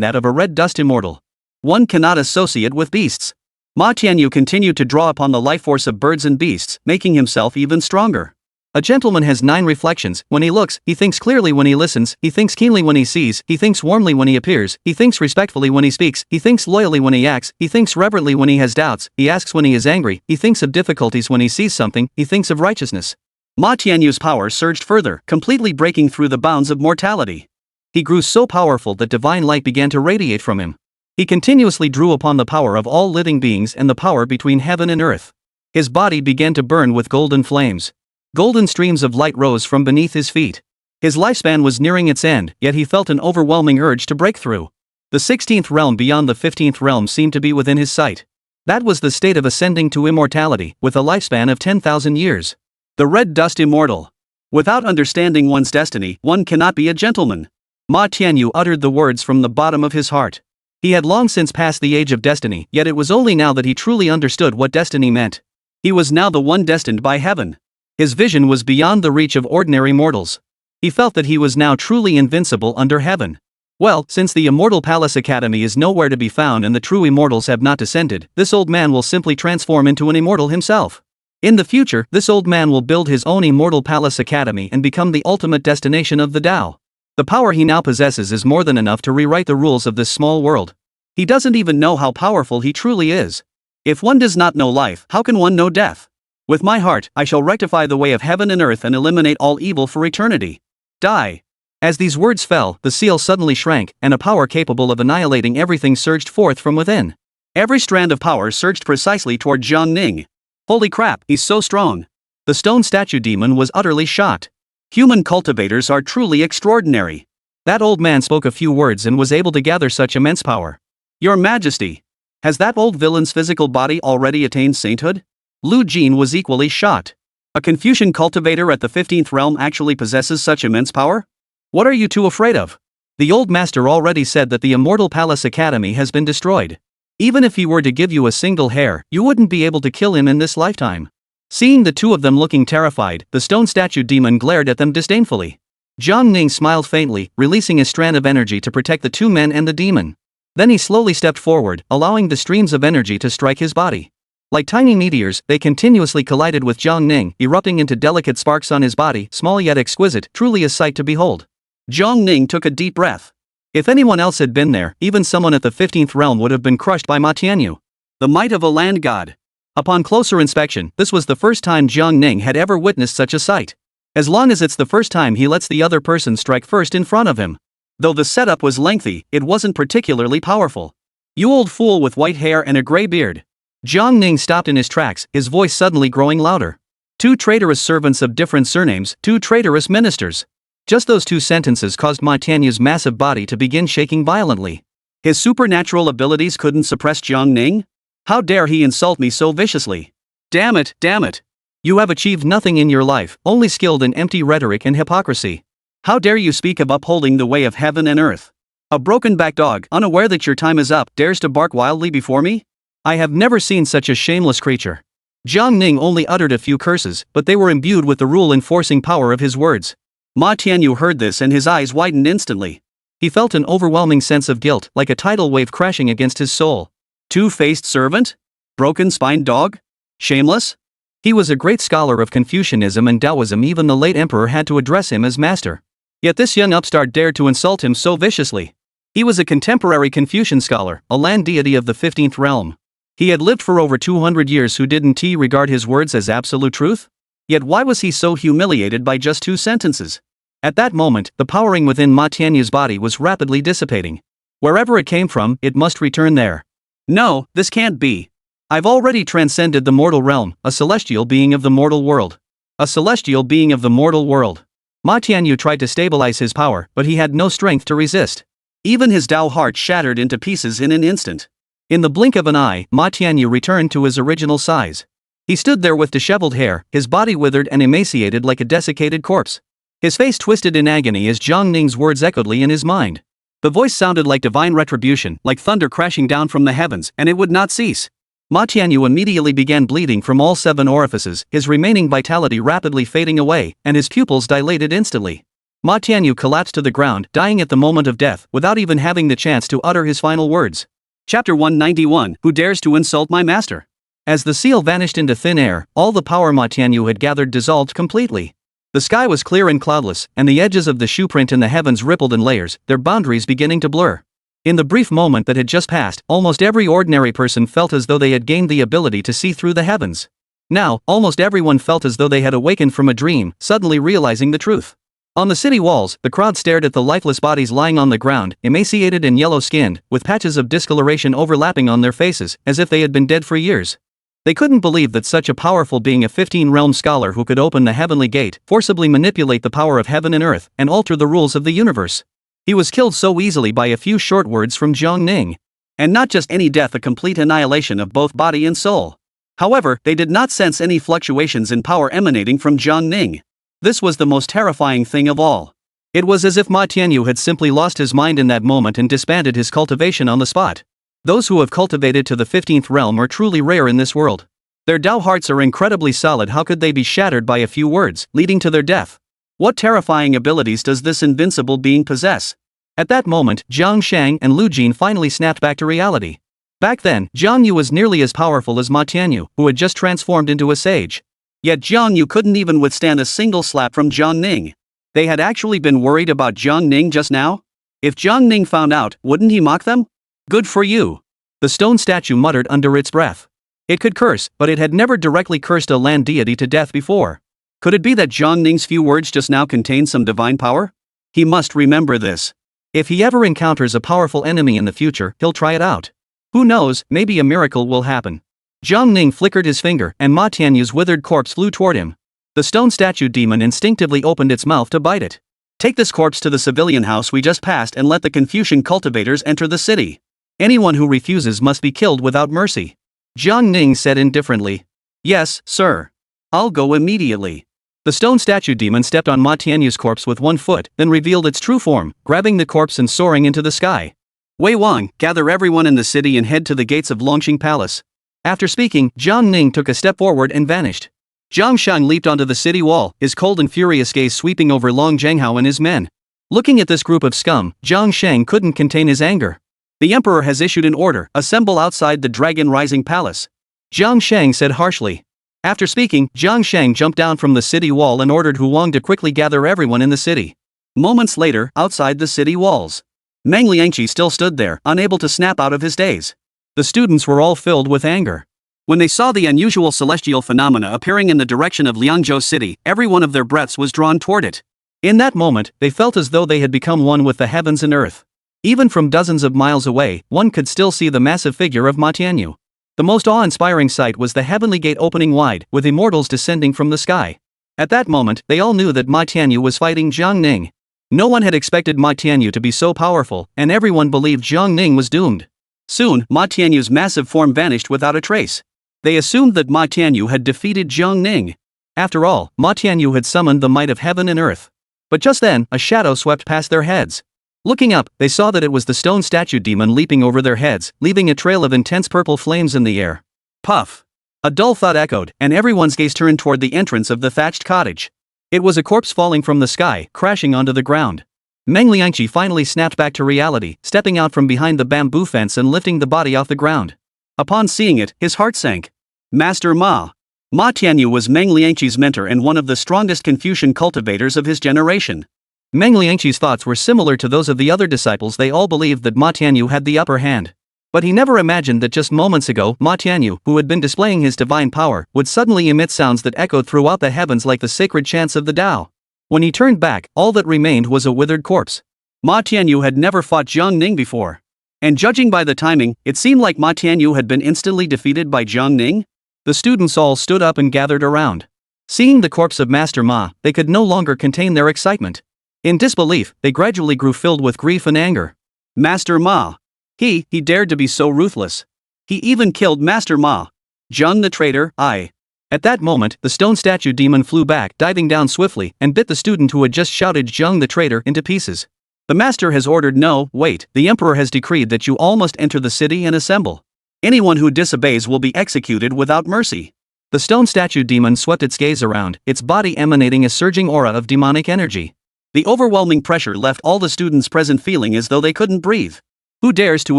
B: that of a red dust immortal. One cannot associate with beasts. Ma Tianyu continued to draw upon the life force of birds and beasts, making himself even stronger. A gentleman has 9 reflections. When he looks, he thinks clearly. When he listens, he thinks keenly. When he sees, he thinks warmly. When he appears, he thinks respectfully. When he speaks, he thinks loyally. When he acts, he thinks reverently. When he has doubts, he asks. When he is angry, he thinks of difficulties. When he sees something, he thinks of righteousness. Ma Tianyu's power surged further, completely breaking through the bounds of mortality. He grew so powerful that divine light began to radiate from him. He continuously drew upon the power of all living beings and the power between heaven and earth. His body began to burn with golden flames. Golden streams of light rose from beneath his feet. His lifespan was nearing its end, yet he felt an overwhelming urge to break through. The 16th realm beyond the 15th realm seemed to be within his sight. That was the state of ascending to immortality, with a lifespan of 10,000 years. The red dust immortal. Without understanding one's destiny, one cannot be a gentleman. Ma Tianyu uttered the words from the bottom of his heart. He had long since passed the age of destiny, yet it was only now that he truly understood what destiny meant. He was now the one destined by heaven. His vision was beyond the reach of ordinary mortals. He felt that he was now truly invincible under heaven. Well, since the Immortal Palace Academy is nowhere to be found and the true immortals have not descended, this old man will simply transform into an immortal himself. In the future, this old man will build his own Immortal Palace Academy and become the ultimate destination of the Tao. The power he now possesses is more than enough to rewrite the rules of this small world. He doesn't even know how powerful he truly is. If one does not know life, how can one know death? With my heart, I shall rectify the way of heaven and earth and eliminate all evil for eternity. Die. As these words fell, the seal suddenly shrank, and a power capable of annihilating everything surged forth from within. Every strand of power surged precisely toward Jiang Ning. Holy crap, he's so strong. The stone statue demon was utterly shocked. Human cultivators are truly extraordinary. That old man spoke a few words and was able to gather such immense power. Your Majesty. Has that old villain's physical body already attained sainthood? Lu Jin was equally shocked. A Confucian cultivator at the 15th realm actually possesses such immense power? What are you two afraid of? The old master already said that the Immortal Palace Academy has been destroyed. Even if he were to give you a single hair, you wouldn't be able to kill him in this lifetime. Seeing the two of them looking terrified, the stone statue demon glared at them disdainfully. Jiang Ning smiled faintly, releasing a strand of energy to protect the two men and the demon. Then he slowly stepped forward, allowing the streams of energy to strike his body. Like tiny meteors, they continuously collided with Jiang Ning, erupting into delicate sparks on his body, small yet exquisite, truly a sight to behold. Jiang Ning took a deep breath. If anyone else had been there, even someone at the 15th realm would have been crushed by Ma Tianyu. The might of a land god. Upon closer inspection, this was the first time Jiang Ning had ever witnessed such a sight. As long as it's the first time, he lets the other person strike first in front of him. Though the setup was lengthy, it wasn't particularly powerful. You old fool with white hair and a gray beard. Jiang Ning stopped in his tracks, his voice suddenly growing louder. Two traitorous servants of different surnames, two traitorous ministers. Just those two sentences caused Ma Tianyu's massive body to begin shaking violently. His supernatural abilities couldn't suppress Jiang Ning? How dare he insult me so viciously? Damn it, damn it. You have achieved nothing in your life, only skilled in empty rhetoric and hypocrisy. How dare you speak of upholding the way of heaven and earth? A broken-backed dog, unaware that your time is up, dares to bark wildly before me? I have never seen such a shameless creature. Jiang Ning only uttered a few curses, but they were imbued with the rule-enforcing power of his words. Ma Tianyu heard this and his eyes widened instantly. He felt an overwhelming sense of guilt, like a tidal wave crashing against his soul. Two-faced servant? Broken-spined dog? Shameless?
A: He was a great scholar of Confucianism and Taoism. Even the late emperor had to address him as master. Yet this young upstart dared to insult him so viciously. He was a contemporary Confucian scholar, a land deity of the 15th realm. He had lived for over 200 years. Who didn't he regard his words as absolute truth? Yet why was he so humiliated by just 2 sentences? At that moment, the powering within Ma Tianyu's body was rapidly dissipating. Wherever it came from, it must return there. No, this can't be. I've already transcended the mortal realm, a celestial being of the mortal world. A celestial being of the mortal world. Ma Tianyu tried to stabilize his power, but he had no strength to resist. Even his Tao heart shattered into pieces in an instant. In the blink of an eye, Ma Tianyu returned to his original size. He stood there with disheveled hair, his body withered and emaciated like a desiccated corpse. His face twisted in agony as Jiang Ning's words echoed in his mind. The voice sounded like divine retribution, like thunder crashing down from the heavens, and it would not cease. Ma Tianyu immediately began bleeding from all 7 orifices, his remaining vitality rapidly fading away, and his pupils dilated instantly. Ma Tianyu collapsed to the ground, dying at the moment of death, without even having the chance to utter his final words. Chapter 191, Who Dares to Insult My Master? As the seal vanished into thin air, all the power Ma Tianyu had gathered dissolved completely. The sky was clear and cloudless, and the edges of the shoe print in the heavens rippled in layers, their boundaries beginning to blur. In the brief moment that had just passed, almost every ordinary person felt as though they had gained the ability to see through the heavens. Now, almost everyone felt as though they had awakened from a dream, suddenly realizing the truth. On the city walls, the crowd stared at the lifeless bodies lying on the ground, emaciated and yellow-skinned, with patches of discoloration overlapping on their faces, as if they had been dead for years. They couldn't believe that such a powerful being, a 15-realm scholar who could open the heavenly gate, forcibly manipulate the power of heaven and earth, and alter the rules of the universe. He was killed so easily by a few short words from Jiang Ning. And not just any death, a complete annihilation of both body and soul. However, they did not sense any fluctuations in power emanating from Jiang Ning. This was the most terrifying thing of all. It was as if Ma Tianyu had simply lost his mind in that moment and disbanded his cultivation on the spot. Those who have cultivated to the 15th realm are truly rare in this world. Their Tao hearts are incredibly solid. How could they be shattered by a few words, leading to their death? What terrifying abilities does this invincible being possess? At that moment, Jiang Shang and Lu Jin finally snapped back to reality. Back then, Jiang Yu was nearly as powerful as Ma Tianyu, who had just transformed into a sage. Yet Jiang Yu couldn't even withstand a single slap from Jiang Ning. They had actually been worried about Jiang Ning just now? If Jiang Ning found out, wouldn't he mock them? Good for you. The stone statue muttered under its breath. It could curse, but it had never directly cursed a land deity to death before. Could it be that Jiang Ning's few words just now contained some divine power? He must remember this. If he ever encounters a powerful enemy in the future, he'll try it out. Who knows, maybe a miracle will happen. Jiang Ning flickered his finger, and Ma Tianyu's withered corpse flew toward him. The stone statue demon instinctively opened its mouth to bite it. Take this corpse to the civilian house we just passed and let the Confucian cultivators enter the city. Anyone who refuses must be killed without mercy. Jiang Ning said indifferently. Yes, sir. I'll go immediately. The stone statue demon stepped on Ma Tianyu's corpse with one foot, then revealed its true form, grabbing the corpse and soaring into the sky. Wei Wang, gather everyone in the city and head to the gates of Longqing Palace. After speaking, Jiang Ning took a step forward and vanished. Jiang Shang leaped onto the city wall, his cold and furious gaze sweeping over Long Zhenghao and his men. Looking at this group of scum, Jiang Shang couldn't contain his anger. The emperor has issued an order, assemble outside the Dragon Rising Palace. Jiang Shang said harshly. After speaking, Jiang Shang jumped down from the city wall and ordered Huang to quickly gather everyone in the city. Moments later, outside the city walls, Meng Liangqi still stood there, unable to snap out of his daze. The students were all filled with anger. When they saw the unusual celestial phenomena appearing in the direction of Liangzhou City, every one of their breaths was drawn toward it. In that moment, they felt as though they had become one with the heavens and earth. Even from dozens of miles away, one could still see the massive figure of Ma Tianyu. The most awe-inspiring sight was the heavenly gate opening wide, with immortals descending from the sky. At that moment, they all knew that Ma Tianyu was fighting Jiang Ning. No one had expected Ma Tianyu to be so powerful, and everyone believed Jiang Ning was doomed. Soon, Ma Tianyu's massive form vanished without a trace. They assumed that Ma Tianyu had defeated Jiang Ning. After all, Ma Tianyu had summoned the might of heaven and earth. But just then, a shadow swept past their heads. Looking up, they saw that it was the stone statue demon leaping over their heads, leaving a trail of intense purple flames in the air. Puff! A dull thud echoed, and everyone's gaze turned toward the entrance of the thatched cottage. It was a corpse falling from the sky, crashing onto the ground. Meng Liangqi finally snapped back to reality, stepping out from behind the bamboo fence and lifting the body off the ground. Upon seeing it, his heart sank. Master Ma!
B: Ma Tianyu was Meng Liangqi's mentor and one of the strongest Confucian cultivators of his generation.
A: Meng Liangqi's thoughts were similar to those of the other disciples. They all believed that Ma Tianyu had the upper hand. But he never imagined that just moments ago, Ma Tianyu, who had been displaying his divine power, would suddenly emit sounds that echoed throughout the heavens like the sacred chants of the Tao. When he turned back, all that remained was a withered corpse.
B: Ma Tianyu had never fought Jiang Ning before. And judging by the timing, it seemed like Ma Tianyu had been instantly defeated by Jiang Ning.
A: The students all stood up and gathered around. Seeing the corpse of Master Ma, they could no longer contain their excitement. In disbelief, they gradually grew filled with grief and anger.
B: Master Ma. He dared to be so ruthless. He even killed Master Ma. Zheng the traitor, I.
A: At that moment, the stone statue demon flew back, diving down swiftly, and bit the student who had just shouted Zheng the traitor into pieces. The master has ordered no, wait, the emperor has decreed that you all must enter the city and assemble. Anyone who disobeys will be executed without mercy. The stone statue demon swept its gaze around, its body emanating a surging aura of demonic energy.
B: The overwhelming pressure left all the students present feeling as though they couldn't breathe. Who dares to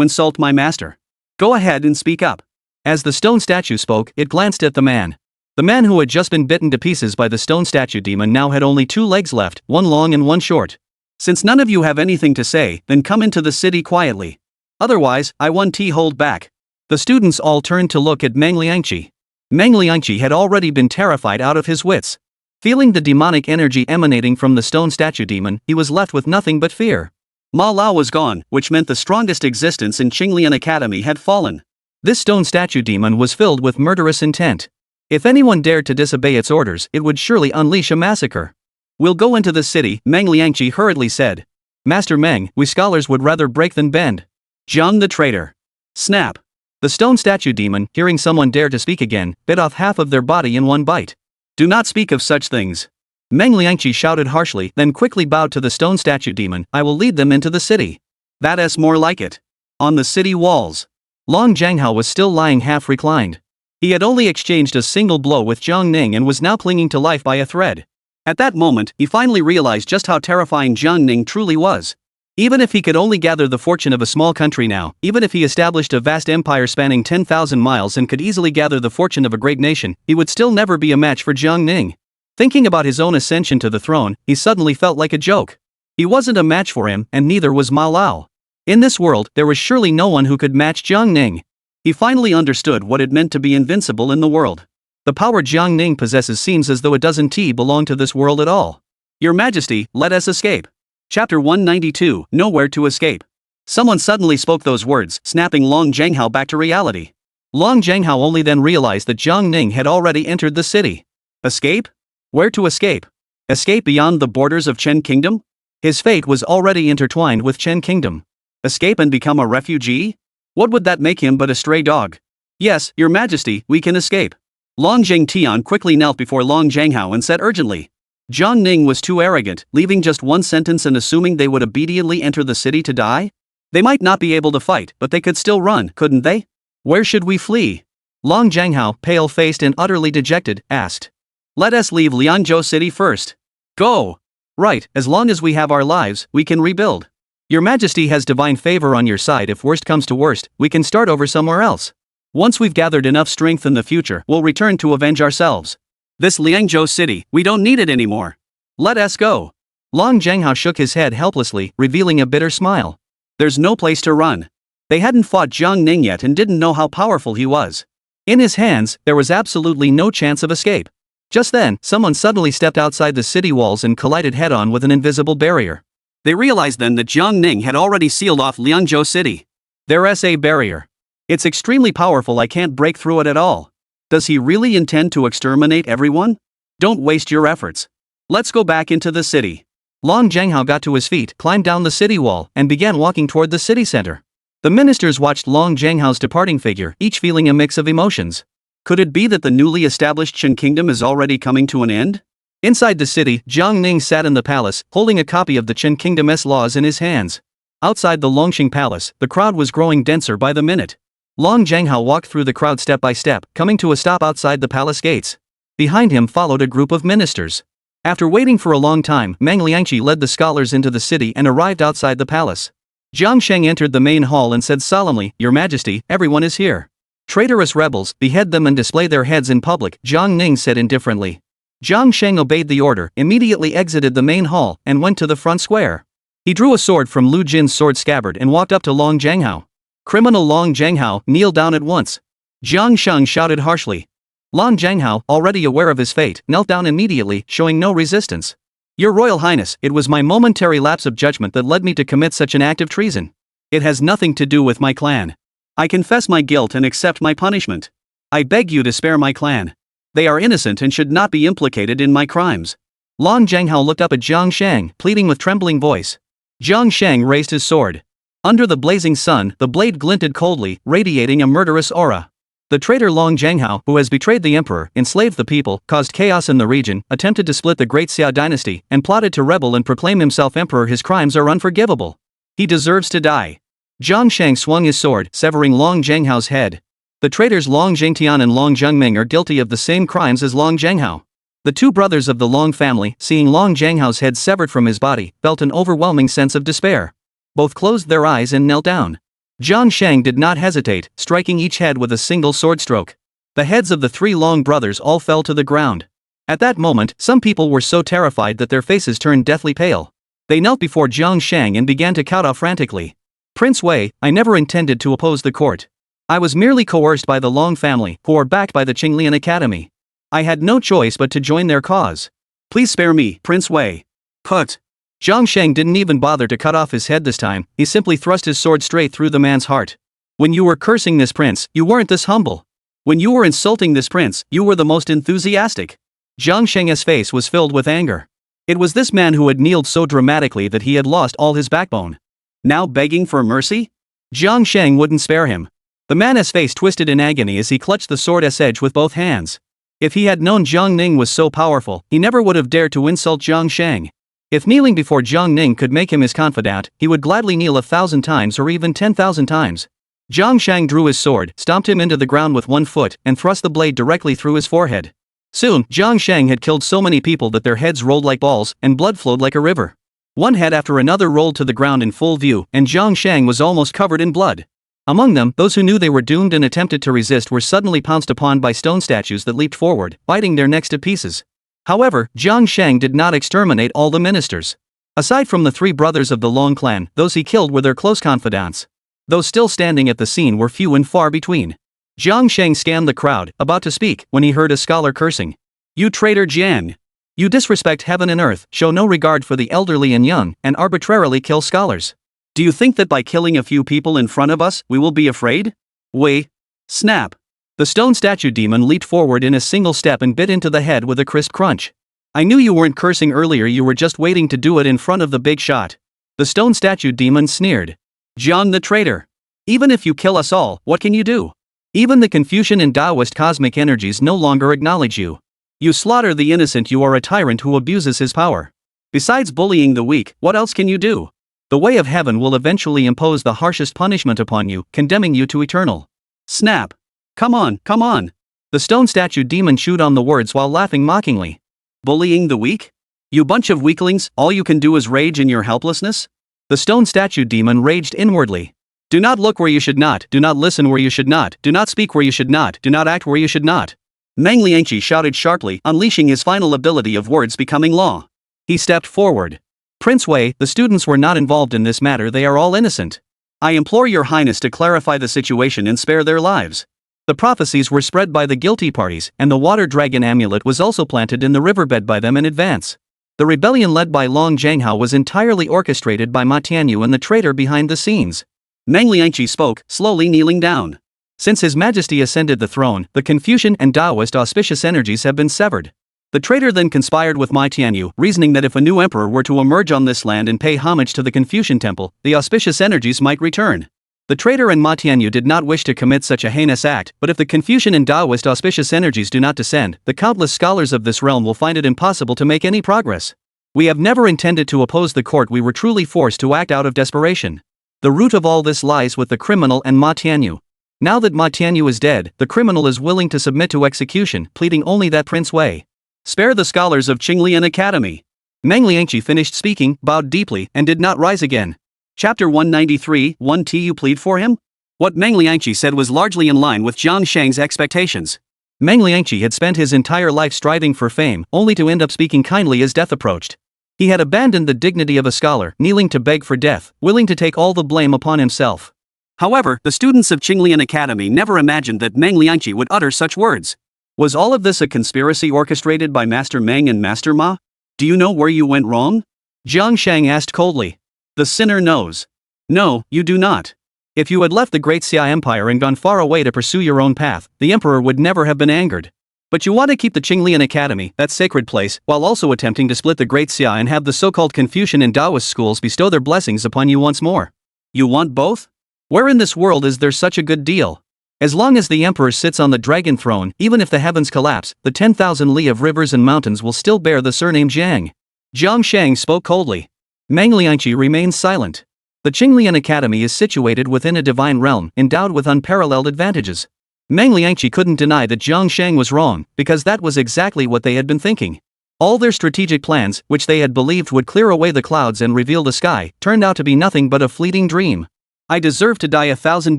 B: insult my master? Go ahead and speak up.
A: As the stone statue spoke, it glanced at the man. The man who had just been bitten to pieces by the stone statue demon now had only 2 legs left, one long and one short.
B: Since none of you have anything to say, then come into the city quietly. Otherwise, I want to hold back.
A: The students all turned to look at Meng Liangqi. Meng Liangqi had already been terrified out of his wits. Feeling the demonic energy emanating from the stone statue demon, he was left with nothing but fear.
B: Ma Lao was gone, which meant the strongest existence in Qinglian Academy had fallen.
A: This stone statue demon was filled with murderous intent. If anyone dared to disobey its orders, it would surely unleash a massacre.
B: We'll go into the city, Meng Liangqi hurriedly said.
A: Master Meng, we scholars would rather break than bend.
B: Zheng the traitor. Snap.
A: The stone statue demon, hearing someone dare to speak again, bit off half of their body in one bite.
B: Do not speak of such things.
A: Meng Liangqi shouted harshly, then quickly bowed to the stone statue demon. I will lead them into the city.
B: That's more like it. On the city walls,
A: Long Jianghao was still lying half reclined. He had only exchanged a single blow with Jiang Ning and was now clinging to life by a thread.
B: At that moment, he finally realized just how terrifying Jiang Ning truly was. Even if he could only gather the fortune of a small country now, even if he established a vast empire spanning 10,000 miles and could easily gather the fortune of a great nation, he would still never be a match for Jiang Ning. Thinking about his own ascension to the throne, he suddenly felt like a joke. He wasn't a match for him, and neither was Ma Lao. In this world, there was surely no one who could match Jiang Ning. He finally understood what it meant to be invincible in the world. The power Jiang Ning possesses seems as though it doesn't belong to this world at all. Your Majesty, let us escape. Chapter 192, Nowhere to Escape. Someone suddenly spoke those words, snapping Long Jianghao back to reality.
A: Long Jianghao only then realized that Jiang Ning had already entered the city.
B: Escape? Where to escape? Escape beyond the borders of Chen Kingdom?
A: His fate was already intertwined with Chen Kingdom.
B: Escape and become a refugee? What would that make him but a stray dog? Yes, Your Majesty, we can escape. Long Zhengtian quickly knelt before Long Jianghao and said urgently. Jiang Ning was too arrogant, leaving just one sentence and assuming they would immediately enter the city to die? They might not be able to fight, but they could still run, couldn't they? Where should we flee?
A: Long Jianghao, pale-faced and utterly dejected, asked.
B: Let us leave Liangzhou City first. Go. Right, as long as we have our lives, we can rebuild.
A: Your Majesty has divine favor on your side. If worst comes to worst, we can start over somewhere else.
B: Once we've gathered enough strength in the future, we'll return to avenge ourselves. This Liangzhou City, we don't need it anymore. Let us go.
A: Long Jianghao shook his head helplessly, revealing a bitter smile.
B: There's no place to run. They hadn't fought Jiang Ning yet and didn't know how powerful he was.
A: In his hands, there was absolutely no chance of escape. Just then, someone suddenly stepped outside the city walls and collided head-on with an invisible barrier.
B: They realized then that Jiang Ning had already sealed off Liangzhou City.
A: There's a barrier.
B: It's extremely powerful. I can't break through it at all. Does he really intend to exterminate everyone? Don't waste your efforts. Let's go back into the city.
A: Long Jianghao got to his feet, climbed down the city wall, and began walking toward the city center. The ministers watched Long Jianghao's departing figure, each feeling a mix of emotions.
B: Could it be that the newly established Chen Kingdom is already coming to an end?
A: Inside the city, Jiang Ning sat in the palace, holding a copy of the Chen Kingdom's laws in his hands. Outside the Longxing Palace, the crowd was growing denser by the minute. Long Jianghao walked through the crowd step by step, coming to a stop outside the palace gates. Behind him followed a group of ministers. After waiting for a long time, Meng Liangqi led the scholars into the city and arrived outside the palace. Jiang Sheng entered the main hall and said solemnly, Your Majesty, everyone is here.
B: Traitorous rebels, behead them and display their heads in public, Jiang Ning said indifferently. Jiang Sheng obeyed the order, immediately exited the main hall, and went to the front square. He drew a sword from Lu Jin's sword scabbard and walked up to Long Jianghao. Criminal Long Jianghao, kneel down at once. Jiang Sheng shouted harshly. Long Jianghao, already aware of his fate, knelt down immediately, showing no resistance. Your Royal Highness, it was my momentary lapse of judgment that led me to commit such an act of treason. It has nothing to do with my clan. I confess my guilt and accept my punishment. I beg you to spare my clan. They are innocent and should not be implicated in my crimes. Long Jianghao looked up at Jiang Sheng, pleading with trembling voice. Jiang Sheng raised his sword. Under the blazing sun, the blade glinted coldly, radiating a murderous aura. The traitor Long Jianghao, who has betrayed the emperor, enslaved the people, caused chaos in the region, attempted to split the great Xia dynasty, and plotted to rebel and proclaim himself emperor. His crimes are unforgivable. He deserves to die. Jiang Sheng swung his sword, severing Long Jianghao's head. The traitors Long Jingtian and Long Zhengming are guilty of the same crimes as Long Jianghao. The two brothers of the Long family, seeing Long Jianghao's head severed from his body, felt an overwhelming sense of despair. Both closed their eyes and knelt down. Jiang Sheng did not hesitate, striking each head with a single sword stroke. The heads of the three Long brothers all fell to the ground. At that moment, some people were so terrified that their faces turned deathly pale. They knelt before Jiang Sheng and began to kowtow frantically. Prince Wei, I never intended to oppose the court. I was merely coerced by the Long family, who are backed by the Qinglian Academy. I had no choice but to join their cause. Please spare me, Prince Wei. Put. Jiang Sheng didn't even bother to cut off his head this time, he simply thrust his sword straight through the man's heart. When you were cursing this prince, you weren't this humble. When you were insulting this prince, you were the most enthusiastic. Jiang Sheng's face was filled with anger. It was this man who had kneeled so dramatically that he had lost all his backbone. Now begging for mercy? Jiang Sheng wouldn't spare him. The man's face twisted in agony as he clutched the sword's edge with both hands. If he had known Jiang Ning was so powerful, he never would have dared to insult Jiang Sheng. If kneeling before Jiang Ning could make him his confidant, he would gladly kneel 1,000 times or even 10,000 times. Jiang Sheng drew his sword, stomped him into the ground with one foot, and thrust the blade directly through his forehead. Soon, Jiang Sheng had killed so many people that their heads rolled like balls, and blood flowed like a river. One head after another rolled to the ground in full view, and Jiang Sheng was almost covered in blood. Among them, those who knew they were doomed and attempted to resist were suddenly pounced upon by stone statues that leaped forward, biting their necks to pieces. However, Jiang Sheng did not exterminate all the ministers. Aside from the three brothers of the Long clan, those he killed were their close confidants. Those still standing at the scene were few and far between. Jiang Sheng scanned the crowd, about to speak, when he heard a scholar cursing. You traitor Jian! You disrespect heaven and earth, show no regard for the elderly and young, and arbitrarily kill scholars. Do you think that by killing a few people in front of us, we will be afraid? Wei! Snap! The stone statue demon leaped forward in a single step and bit into the head with a crisp crunch. I knew you weren't cursing earlier, you were just waiting to do it in front of the big shot. The stone statue demon sneered. Jiang the traitor! Even if you kill us all, what can you do? Even the Confucian and Taoist cosmic energies no longer acknowledge you. You slaughter the innocent, you are a tyrant who abuses his power. Besides bullying the weak, what else can you do? The way of heaven will eventually impose the harshest punishment upon you, condemning you to eternal. Snap! Come on, come on! The stone statue demon chewed on the words while laughing mockingly. Bullying the weak? You bunch of weaklings, all you can do is rage in your helplessness? The stone statue demon raged inwardly. Do not look where you should not, do not listen where you should not, do not speak where you should not, do not act where you should not. Meng Liangqi shouted sharply, unleashing his final ability of words becoming law. He stepped forward. Prince Wei, the students were not involved in this matter, they are all innocent. I implore your highness to clarify the situation and spare their lives. The prophecies were spread by the guilty parties, and the water dragon amulet was also planted in the riverbed by them in advance. The rebellion led by Long Jianghao was entirely orchestrated by Ma Tianyu and the traitor behind the scenes. Meng Liangqi spoke, slowly kneeling down. Since His Majesty ascended the throne, the Confucian and Taoist auspicious energies have been severed. The traitor then conspired with Ma Tianyu, reasoning that if a new emperor were to emerge on this land and pay homage to the Confucian temple, the auspicious energies might return. The traitor and Ma Tianyu did not wish to commit such a heinous act, but if the Confucian and Taoist auspicious energies do not descend, the countless scholars of this realm will find it impossible to make any progress. We have never intended to oppose the court, we were truly forced to act out of desperation. The root of all this lies with the criminal and Ma Tianyu. Now that Ma Tianyu is dead, the criminal is willing to submit to execution, pleading only that Prince Wei spare the scholars of Qinglian Academy. Meng Liangqi finished speaking, bowed deeply, and did not rise again. Chapter 193, 1T You plead for him? What Meng Liangqi said was largely in line with Jiang Shang's expectations.
A: Meng Liangqi had spent his entire life striving for fame, only to end up speaking kindly as death approached. He had abandoned the dignity of a scholar, kneeling to beg for death, willing to take all the blame upon himself.
B: However, the students of Qinglian Academy never imagined that Meng Liangqi would utter such words. Was all of this a conspiracy orchestrated by Master Meng and Master Ma? Do you know where you went wrong?
A: Jiang Shang asked coldly.
B: The sinner knows. No, you do not.
A: If you had left the Great Xia Empire and gone far away to pursue your own path, the emperor would never have been angered. But you want to keep the Qinglian Academy, that sacred place, while also attempting to split the Great Xia and have the so-called Confucian and Taoist schools bestow their blessings upon you once more.
B: You want both?
A: Where in this world is there such a good deal? As long as the emperor sits on the dragon throne, even if the heavens collapse, the 10,000 li of rivers and mountains will still bear the surname Jiang. Jiang Shang spoke coldly. Meng Liangqi remained silent. The Qinglian Academy is situated within a divine realm, endowed with unparalleled advantages. Meng Liangqi couldn't deny that Jiang Shang was wrong, because that was exactly what they had been thinking. All their strategic plans, which they had believed would clear away the clouds and reveal the sky, turned out to be nothing but a fleeting dream. I deserve to die 1,000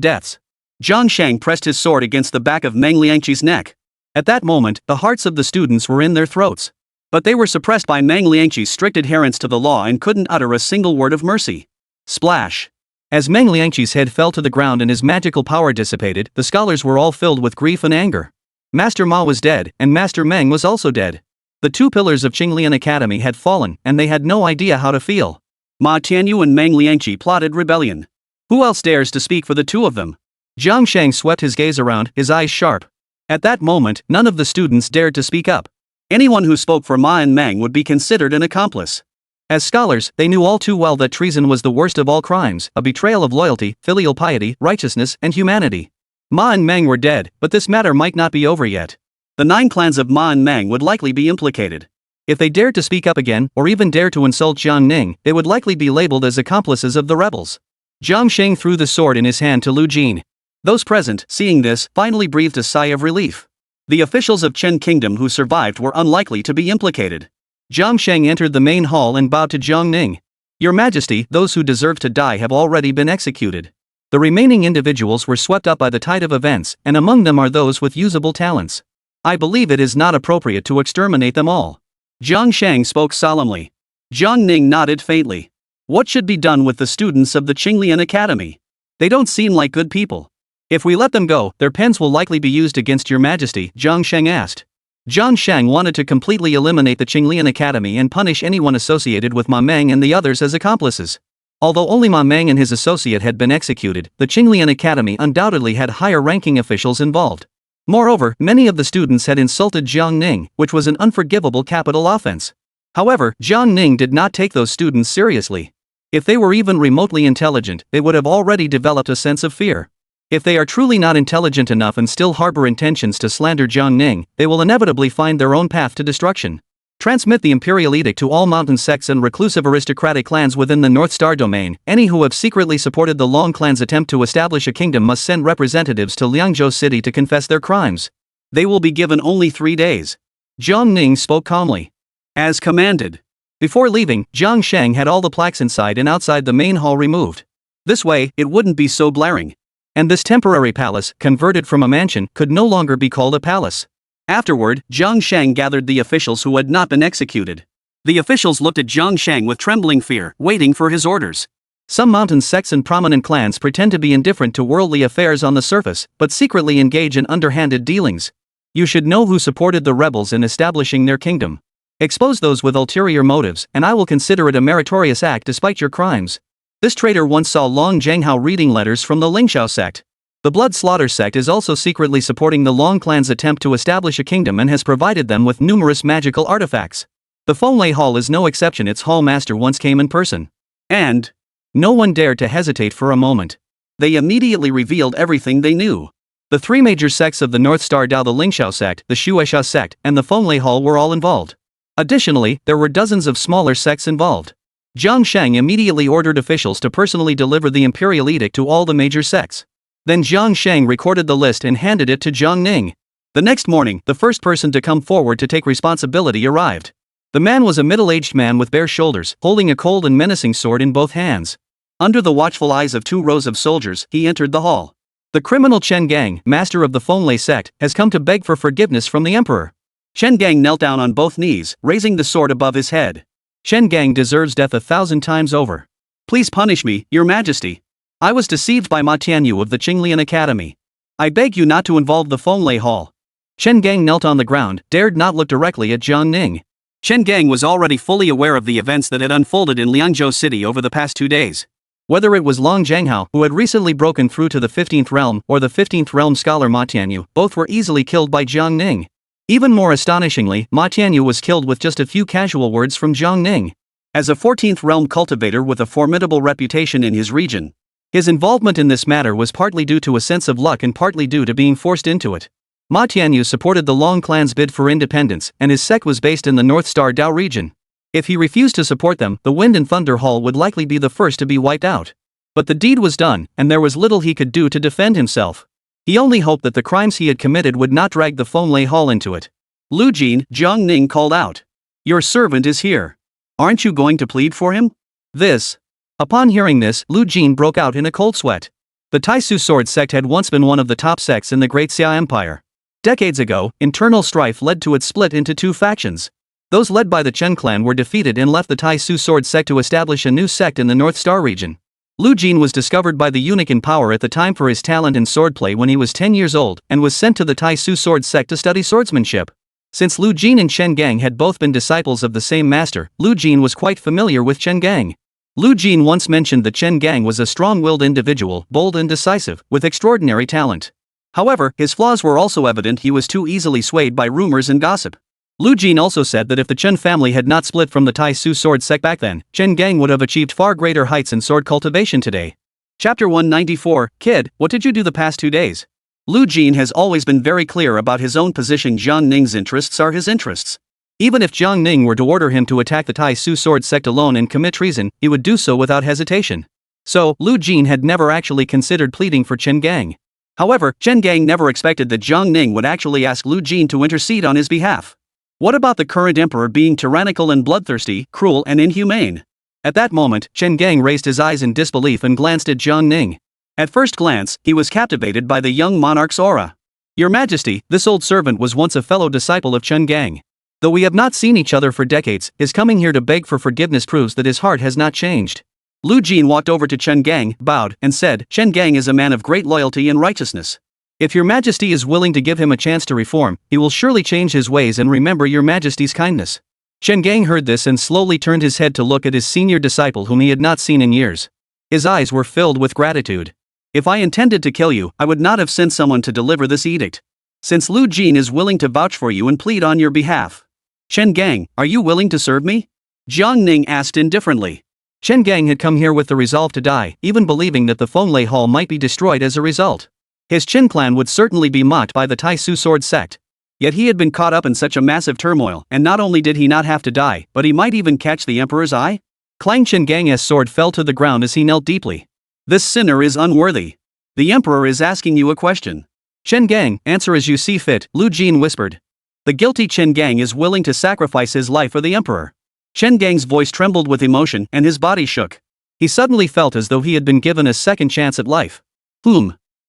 A: deaths.
B: Jiang Shang pressed his sword against the back of Meng Liangqi's neck.
A: At that moment, the hearts of the students were in their throats.
B: But they were suppressed by Meng Liangqi's strict adherence to the law and couldn't utter a single word of mercy. Splash!
A: As Meng Liangqi's head fell to the ground and his magical power dissipated, the scholars were all filled with grief and anger. Master Ma was dead, and Master Meng was also dead. The two pillars of Qinglian Academy had fallen, and they had no idea how to feel.
B: Ma Tianyu and Meng Liangqi plotted rebellion. Who else dares to speak for the two of them?
A: Jiang Shang swept his gaze around, his eyes sharp. At that moment, none of the students dared to speak up.
B: Anyone who spoke for Ma and Meng would be considered an accomplice.
A: As scholars, they knew all too well that treason was the worst of all crimes, a betrayal of loyalty, filial piety, righteousness, and humanity. Ma and Meng were dead, but this matter might not be over yet.
B: The 9 clans of Ma and Meng would likely be implicated.
A: If they dared to speak up again, or even dare to insult Jiang Ning, they would likely be labeled as accomplices of the rebels. Jiang Shang threw the sword in his hand to Lu Jin. Those present, seeing this, finally breathed a sigh of relief. The officials of Chen Kingdom who survived were unlikely to be implicated. Jiang Shang entered the main hall and bowed to Jiang Ning. Your Majesty, those who deserve to die have already been executed. The remaining individuals were swept up by the tide of events, and among them are those with usable talents. I believe it is not appropriate to exterminate them all.
B: Jiang Shang spoke solemnly. Jiang Ning nodded faintly. What should be done with the students of the Qinglian Academy?
A: They don't seem like good people. If we let them go, their pens will likely be used against your Majesty, Jiang Shang asked. Jiang Shang wanted to completely eliminate the Qinglian Academy and punish anyone associated with Ma Meng and the others as accomplices. Although only Ma Meng and his associate had been executed, the Qinglian Academy undoubtedly had higher-ranking officials involved. Moreover, many of the students had insulted Jiang Ning, which was an unforgivable capital offense. However, Jiang Ning did not take those students seriously. If they were even remotely intelligent, they would have already developed a sense of fear. If they are truly not intelligent enough and still harbor intentions to slander Jiang Ning, they will inevitably find their own path to destruction. Transmit the imperial edict to all mountain sects and reclusive aristocratic clans within the North Star domain. Any who have secretly supported the Long clan's attempt to establish a kingdom must send representatives to Liangzhou City to confess their crimes.
B: They will be given only 3 days.
A: Jiang Ning spoke calmly.
B: As commanded.
A: Before leaving, Jiang Shang had all the plaques inside and outside the main hall removed. This way, it wouldn't be so blaring. And this temporary palace, converted from a mansion, could no longer be called a palace.
B: Afterward, Jiang Shang gathered the officials who had not been executed. The officials looked at Jiang Shang with trembling fear, waiting for his orders.
A: Some mountain sects and prominent clans pretend to be indifferent to worldly affairs on the surface, but secretly engage in underhanded dealings. You should know who supported the rebels in establishing their kingdom. Expose those with ulterior motives, and I will consider it a meritorious act despite your crimes. This traitor once saw Long Zhanghao reading letters from the Lingxiao sect. The Blood Slaughter sect is also secretly supporting the Long clan's attempt to establish a kingdom and has provided them with numerous magical artifacts. The Fenglei Hall is no exception. Its hall master once came in person.
B: And
A: no one dared to hesitate for a moment.
B: They immediately revealed everything they knew.
A: The 3 major sects of the North Star Dao, the Lingxiao sect, the Shueisha sect, and the Fenglei Hall were all involved. Additionally, there were dozens of smaller sects involved. Jiang Shang immediately ordered officials to personally deliver the imperial edict to all the major sects. Then Jiang Shang recorded the list and handed it to Jiang Ning. The next morning, the first person to come forward to take responsibility arrived. The man was a middle-aged man with bare shoulders, holding a cold and menacing sword in both hands. Under the watchful eyes of 2 rows of soldiers, he entered the hall. The criminal Chen Gang, master of the Fonlei sect, has come to beg for forgiveness from the emperor.
B: Chen Gang knelt down on both knees, raising the sword above his head.
A: Chen Gang deserves death 1,000 times over.
B: Please punish me, your majesty. I was deceived by Ma Tianyu of the Qinglian Academy. I beg you not to involve the Fonlei Hall.
A: Chen Gang knelt on the ground, dared not look directly at Jiang Ning.
B: Chen Gang was already fully aware of the events that had unfolded in Liangzhou City over the past 2 days.
A: Whether it was Long Zhanghao, who had recently broken through to the 15th realm, or the 15th realm scholar Ma Tianyu, both were easily killed by Jiang Ning. Even more astonishingly, Ma Tianyu was killed with just a few casual words from Jiang Ning.
B: As a 14th realm cultivator with a formidable reputation in his region,
A: his involvement in this matter was partly due to a sense of luck and partly due to being forced into it. Ma Tianyu supported the Long clan's bid for independence, and his sect was based in the North Star Dao region. If he refused to support them, the Wind and Thunder Hall would likely be the first to be wiped out. But the deed was done, and there was little he could do to defend himself. He only hoped that the crimes he had committed would not drag the Fonlei Hall into it.
B: Lu Jin, Jiang Ning called out. Your servant is here. Aren't you going to plead for him?
A: This. Upon hearing this, Lu Jin broke out in a cold sweat. The Taisu Sword sect had once been one of the top sects in the Great Xia Empire. Decades ago, internal strife led to its split into two factions. Those led by the Chen clan were defeated and left the Taisu Sword sect to establish a new sect in the North Star region. Lu Jin was discovered by the eunuch in power at the time for his talent in swordplay when he was 10 years old and was sent to the Taisu Sword sect to study swordsmanship. Since Lu Jin and Chen Gang had both been disciples of the same master, Lu Jin was quite familiar with Chen Gang. Lu Jin once mentioned that Chen Gang was a strong-willed individual, bold and decisive, with extraordinary talent. However, his flaws were also evident. He was too easily swayed by rumors and gossip. Lu Jin also said that if the Chen family had not split from the Taisu Sword sect back then, Chen Gang would have achieved far greater heights in sword cultivation today.
B: Chapter 194, Kid, what did you do the past 2 days? Lu Jin has always been very clear about his own position. Jiang Ning's interests are his interests.
A: Even if Jiang Ning were to order him to attack the Taisu Sword sect alone and commit treason, he would do so without hesitation. So, Lu Jin had never actually considered pleading for Chen Gang. However, Chen Gang never expected that Jiang Ning would actually ask Lu Jin to intercede on his behalf. What about the current emperor being tyrannical and bloodthirsty, cruel and inhumane? At that moment, Chen Gang raised his eyes in disbelief and glanced at Jiang Ning. At first glance, he was captivated by the young monarch's aura. Your Majesty, this old servant was once a fellow disciple of Chen Gang. Though we have not seen each other for decades, his coming here to beg for forgiveness proves that his heart has not changed. Lu Jin walked over to Chen Gang, bowed, and said, Chen Gang is a man of great loyalty and righteousness. If your Majesty is willing to give him a chance to reform, he will surely change his ways and remember your Majesty's kindness. Chen Gang heard this and slowly turned his head to look at his senior disciple whom he had not seen in years. His eyes were filled with gratitude. If I intended to kill you, I would not have sent someone to deliver this edict. Since Lu Jin is willing to vouch for you and plead on your behalf. Chen Gang, are you willing to serve me? Jiang Ning asked indifferently. Chen Gang had come here with the resolve to die, even believing that the Fonlei Hall might be destroyed as a result. His Chen clan would certainly be mocked by the Taisu Sword sect. Yet he had been caught up in such a massive turmoil, and not only did he not have to die, but he might even catch the emperor's eye? Clang Chen Gang's sword fell to the ground as he knelt deeply. This sinner is unworthy. The emperor is asking you a question. Chen Gang, answer as you see fit, Lu Jin whispered. The guilty Chen Gang is willing to sacrifice his life for the emperor. Chen Gang's voice trembled with emotion and his body shook. He suddenly felt as though he had been given a second chance at life.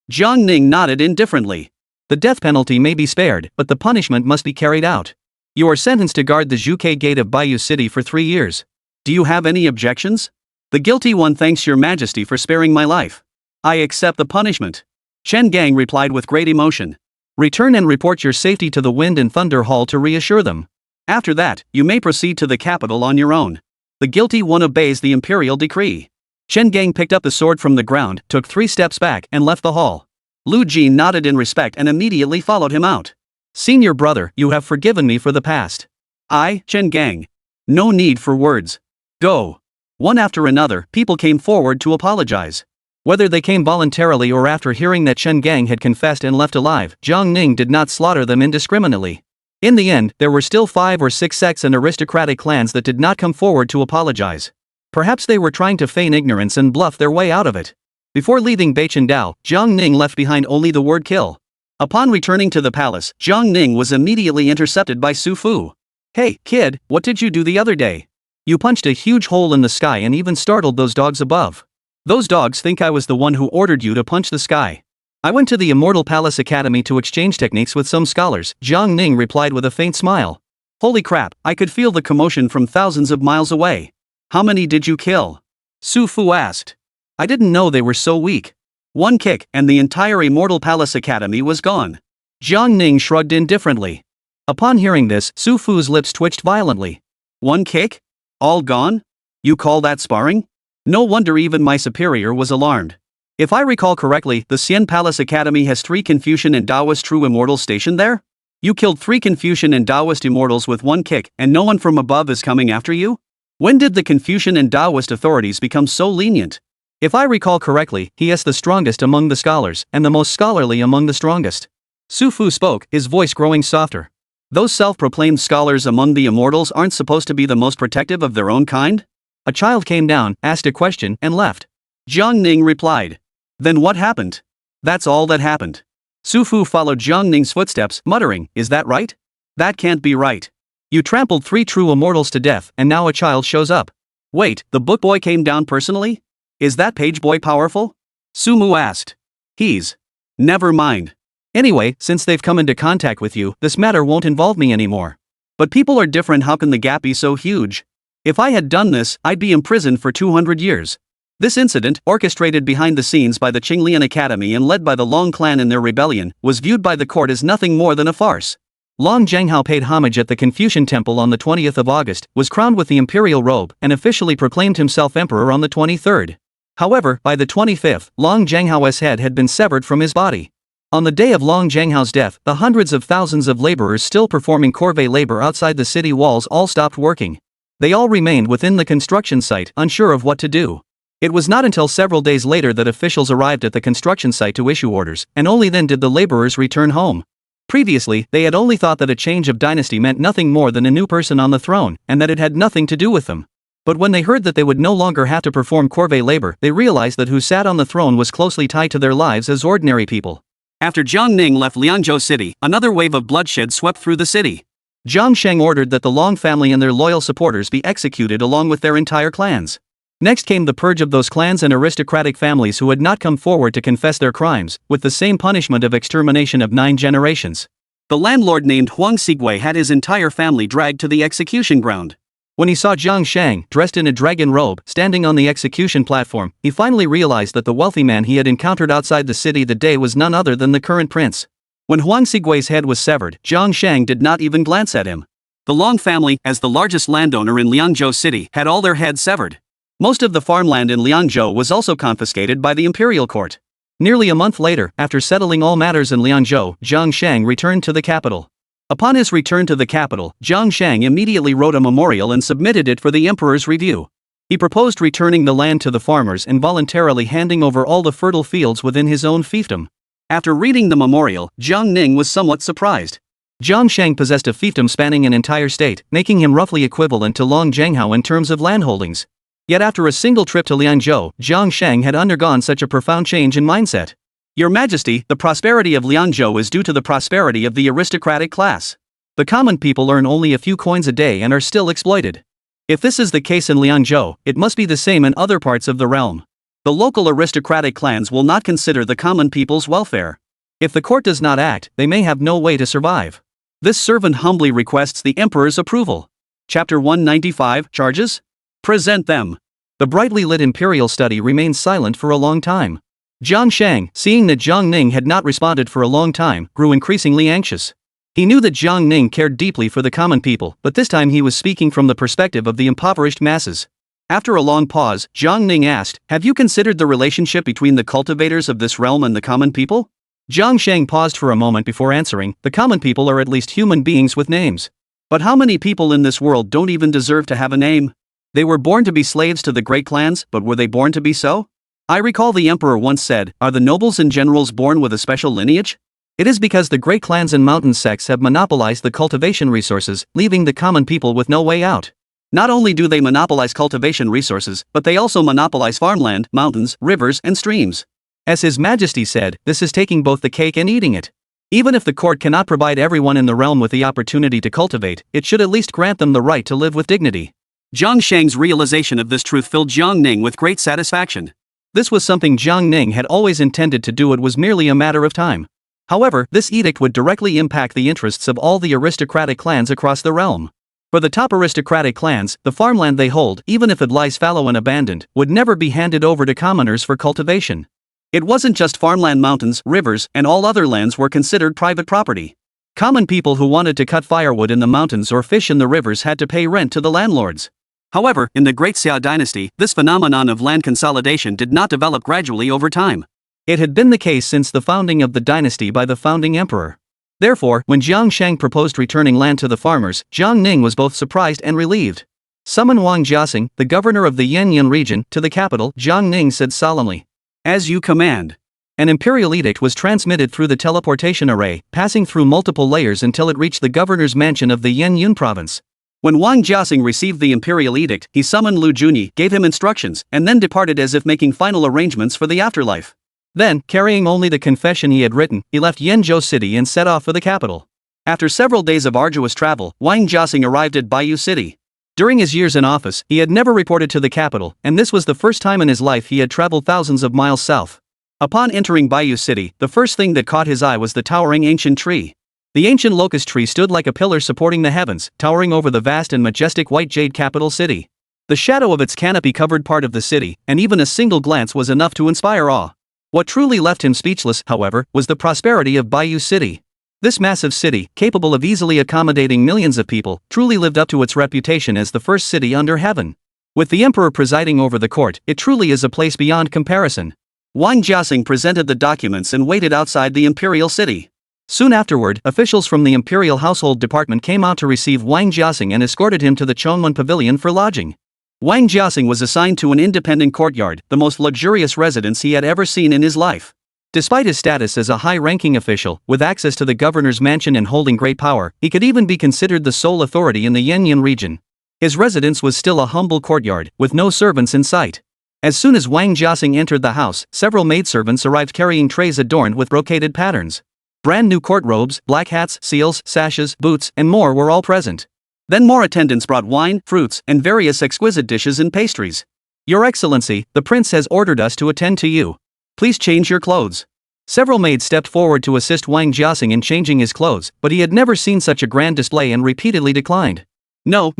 A: Jiang Ning nodded indifferently. The death penalty may be spared, but the punishment must be carried out. You are sentenced to guard the Zhuke gate of Baiyu City for 3 years. Do you have any objections? The guilty one thanks your Majesty for sparing my life. I accept the punishment. Chen Gang replied with great emotion. Return and report your safety to the Wind and Thunder Hall to reassure them. After that, you may proceed to the capital on your own. The guilty one obeys the imperial decree. Chen Gang picked up the sword from the ground, took 3 steps back, and left the hall. Lu Jin nodded in respect and immediately followed him out. Senior brother, you have forgiven me for the past. I, Chen Gang. No need for words. Go. One after another, people came forward to apologize. Whether they came voluntarily or after hearing that Chen Gang had confessed and left alive, Jiang Ning did not slaughter them indiscriminately. In the end, there were still 5 or 6 sects and aristocratic clans that did not come forward to apologize. Perhaps they were trying to feign ignorance and bluff their way out of it. Before leaving Beichendao, Jiang Ning left behind only the word kill. Upon returning to the palace, Jiang Ning was immediately intercepted by Su Fu. Hey, kid, what did you do the other day? You punched a huge hole in the sky and even startled those dogs above. Those dogs think I was the one who ordered you to punch the sky. I went to the Immortal Palace Academy to exchange techniques with some scholars, Jiang Ning replied with a faint smile.
B: Holy crap, I could feel the commotion from thousands of miles away. How many did you kill? Su Fu asked. I didn't know they were so weak. One kick, and the entire Immortal Palace Academy was gone.
A: Jiang Ning shrugged indifferently. Upon hearing this, Su Fu's lips twitched violently.
B: One kick? All gone? You call that sparring? No wonder even my superior was alarmed. If I recall correctly, the Xian Palace Academy has 3 Confucian and Taoist true immortals stationed there? You killed 3 Confucian and Taoist immortals with one kick, and no one from above is coming after you? When did the Confucian and Taoist authorities become so lenient?
A: If I recall correctly, he is the strongest among the scholars, and the most scholarly among the strongest. Su Fu spoke, his voice growing softer. Those self-proclaimed scholars among the immortals aren't supposed to be the most protective of their own kind? A child came down, asked a question, and left.
B: Jiang Ning replied. Then what happened? That's all that happened. Su Fu followed Jiang Ning's footsteps, muttering, is that right? That can't be right.
A: You trampled 3 true immortals to death, and now a child shows up.
B: Wait, the book boy came down personally? Is that page boy powerful? Su Mu asked. He's. Never mind.
A: Anyway, since they've come into contact with you, this matter won't involve me anymore.
B: But people are different, how can the gap be so huge? If I had done this, I'd be imprisoned for 200 years. This incident, orchestrated behind the scenes by the Qinglian Academy and led by the Long clan in their rebellion, was viewed by the court as nothing more than a farce. Long Zhenghao paid homage at the Confucian Temple on the 20th of August, was crowned with the imperial robe, and officially proclaimed himself emperor on the 23rd. However, by the 25th, Long Zhenghao's head had been severed from his body. On the day of Long Zhenghao's death, the hundreds of thousands of laborers still performing corvée labor outside the city walls all stopped working. They all remained within the construction site, unsure of what to do. It was not until several days later that officials arrived at the construction site to issue orders, and only then did the laborers return home. Previously, they had only thought that a change of dynasty meant nothing more than a new person on the throne, and that it had nothing to do with them. But when they heard that they would no longer have to perform corvée labor, they realized that who sat on the throne was closely tied to their lives as ordinary people. After Jiang Ning left Liangzhou City, another wave of bloodshed swept through the city.
A: Jiang Sheng ordered that the Long family and their loyal supporters be executed along with their entire clans. Next came the purge of those clans and aristocratic families who had not come forward to confess their crimes, with the same punishment of extermination of 9 generations.
B: The landlord named Huang Xigui had his entire family dragged to the execution ground.
A: When he saw Jiang Sheng, dressed in a dragon robe, standing on the execution platform, he finally realized that the wealthy man he had encountered outside the city that day was none other than the current prince. When Huang Xigui's head was severed, Jiang Sheng did not even glance at him.
B: The Long family, as the largest landowner in Liangzhou City, had all their heads severed. Most of the farmland in Liangzhou was also confiscated by the imperial court.
A: Nearly a month later, after settling all matters in Liangzhou, Jiang Sheng returned to the capital. Upon his return to the capital, Jiang Sheng immediately wrote a memorial and submitted it for the emperor's review. He proposed returning the land to the farmers and voluntarily handing over all the fertile fields within his own fiefdom.
B: After reading the memorial, Jiang Ning was somewhat surprised.
A: Jiang Sheng possessed a fiefdom spanning an entire state, making him roughly equivalent to Long Zhenghao in terms of landholdings. Yet after a single trip to Liangzhou, Jiang Sheng had undergone such a profound change in mindset. Your Majesty, the prosperity of Liangzhou is due to the prosperity of the aristocratic class. The common people earn only a few coins a day and are still exploited. If this is the case in Liangzhou, it must be the same in other parts of the realm. The local aristocratic clans will not consider the common people's welfare. If the court does not act, they may have no way to survive. This servant humbly requests the emperor's approval. Chapter 195, Charges? Present them. The brightly lit imperial study remained silent for a long time. Jiang Sheng, seeing that Jiang Ning had not responded for a long time, grew increasingly anxious. He knew that Jiang Ning cared deeply for the common people, but this time he was speaking from the perspective of the impoverished masses. After a long pause, Jiang Ning asked, "Have you considered the relationship between the cultivators of this realm and the common people?" Jiang Sheng paused for a moment before answering, "The common people are at least human beings with names. But how many people in this world don't even deserve to have a name? They were born to be slaves to the great clans, but were they born to be so? I recall the emperor once said, are the nobles and generals born with a special lineage? It is because the great clans and mountain sects have monopolized the cultivation resources, leaving the common people with no way out. Not only do they monopolize cultivation resources, but they also monopolize farmland, mountains, rivers, and streams. As His Majesty said, this is taking both the cake and eating it. Even if the court cannot provide everyone in the realm with the opportunity to cultivate, it should at least grant them the right to live with dignity."
B: Jiang Sheng's realization of this truth filled Jiang Ning with great satisfaction. This was something Jiang Ning had always intended to do. It was merely a matter of time. However, this edict would directly impact the interests of all the aristocratic clans across the realm. For the top aristocratic clans, the farmland they hold, even if it lies fallow and abandoned, would never be handed over to commoners for cultivation. It wasn't just farmland. Mountains, rivers, and all other lands were considered private property. Common people who wanted to cut firewood in the mountains or fish in the rivers had to pay rent to the landlords. However, in the Great Xia dynasty, this phenomenon of land consolidation did not develop gradually over time. It had been the case since the founding of the dynasty by the founding emperor. Therefore, when Jiang Shang proposed returning land to the farmers, Jiang Ning was both surprised and relieved. Summon Wang Jiaxing, the governor of the Yanyan region, to the capital, Jiang Ning said solemnly. As you command. An imperial edict was transmitted through the teleportation array, passing through multiple layers until it reached the governor's mansion of the Yanyan province. When Wang Jiaxing received the imperial edict, he summoned Lu Junyi, gave him instructions, and then departed as if making final arrangements for the afterlife. Then, carrying only the confession he had written, he left Yanzhou City and set off for the capital. After several days of arduous travel, Wang Jiaxing arrived at Baiyu City. During his years in office, he had never reported to the capital, and this was the first time in his life he had traveled thousands of miles south. Upon entering Baiyu City, the first thing that caught his eye was the towering ancient tree. The ancient locust tree stood like a pillar supporting the heavens, towering over the vast and majestic white jade capital city. The shadow of its canopy covered part of the city, and even a single glance was enough to inspire awe. What truly left him speechless, however, was the prosperity of Baiyu City. This massive city, capable of easily accommodating millions of people, truly lived up to its reputation as the first city under heaven. With the emperor presiding over the court, it truly is a place beyond comparison. Wang Jiaxing presented the documents and waited outside the imperial city. Soon afterward, officials from the imperial household department came out to receive Wang Jiaxing and escorted him to the Chongmen pavilion for lodging. Wang Jiaxing was assigned to an independent courtyard, the most luxurious residence he had ever seen in his life. Despite his status as a high-ranking official, with access to the governor's mansion and holding great power, he could even be considered the sole authority in the Yanyan region. His residence was still a humble courtyard, with no servants in sight. As soon as Wang Jiaxing entered the house, several maidservants arrived carrying trays adorned with brocaded patterns. Brand new court robes, black hats, seals, sashes, boots, and more were all present. Then more attendants brought wine, fruits, and various exquisite dishes and pastries. Your Excellency, the prince has ordered us to attend to you. Please change your clothes. Several maids stepped forward to assist Wang Jiaxing in changing his clothes, but he had never seen such a grand display and repeatedly declined. No,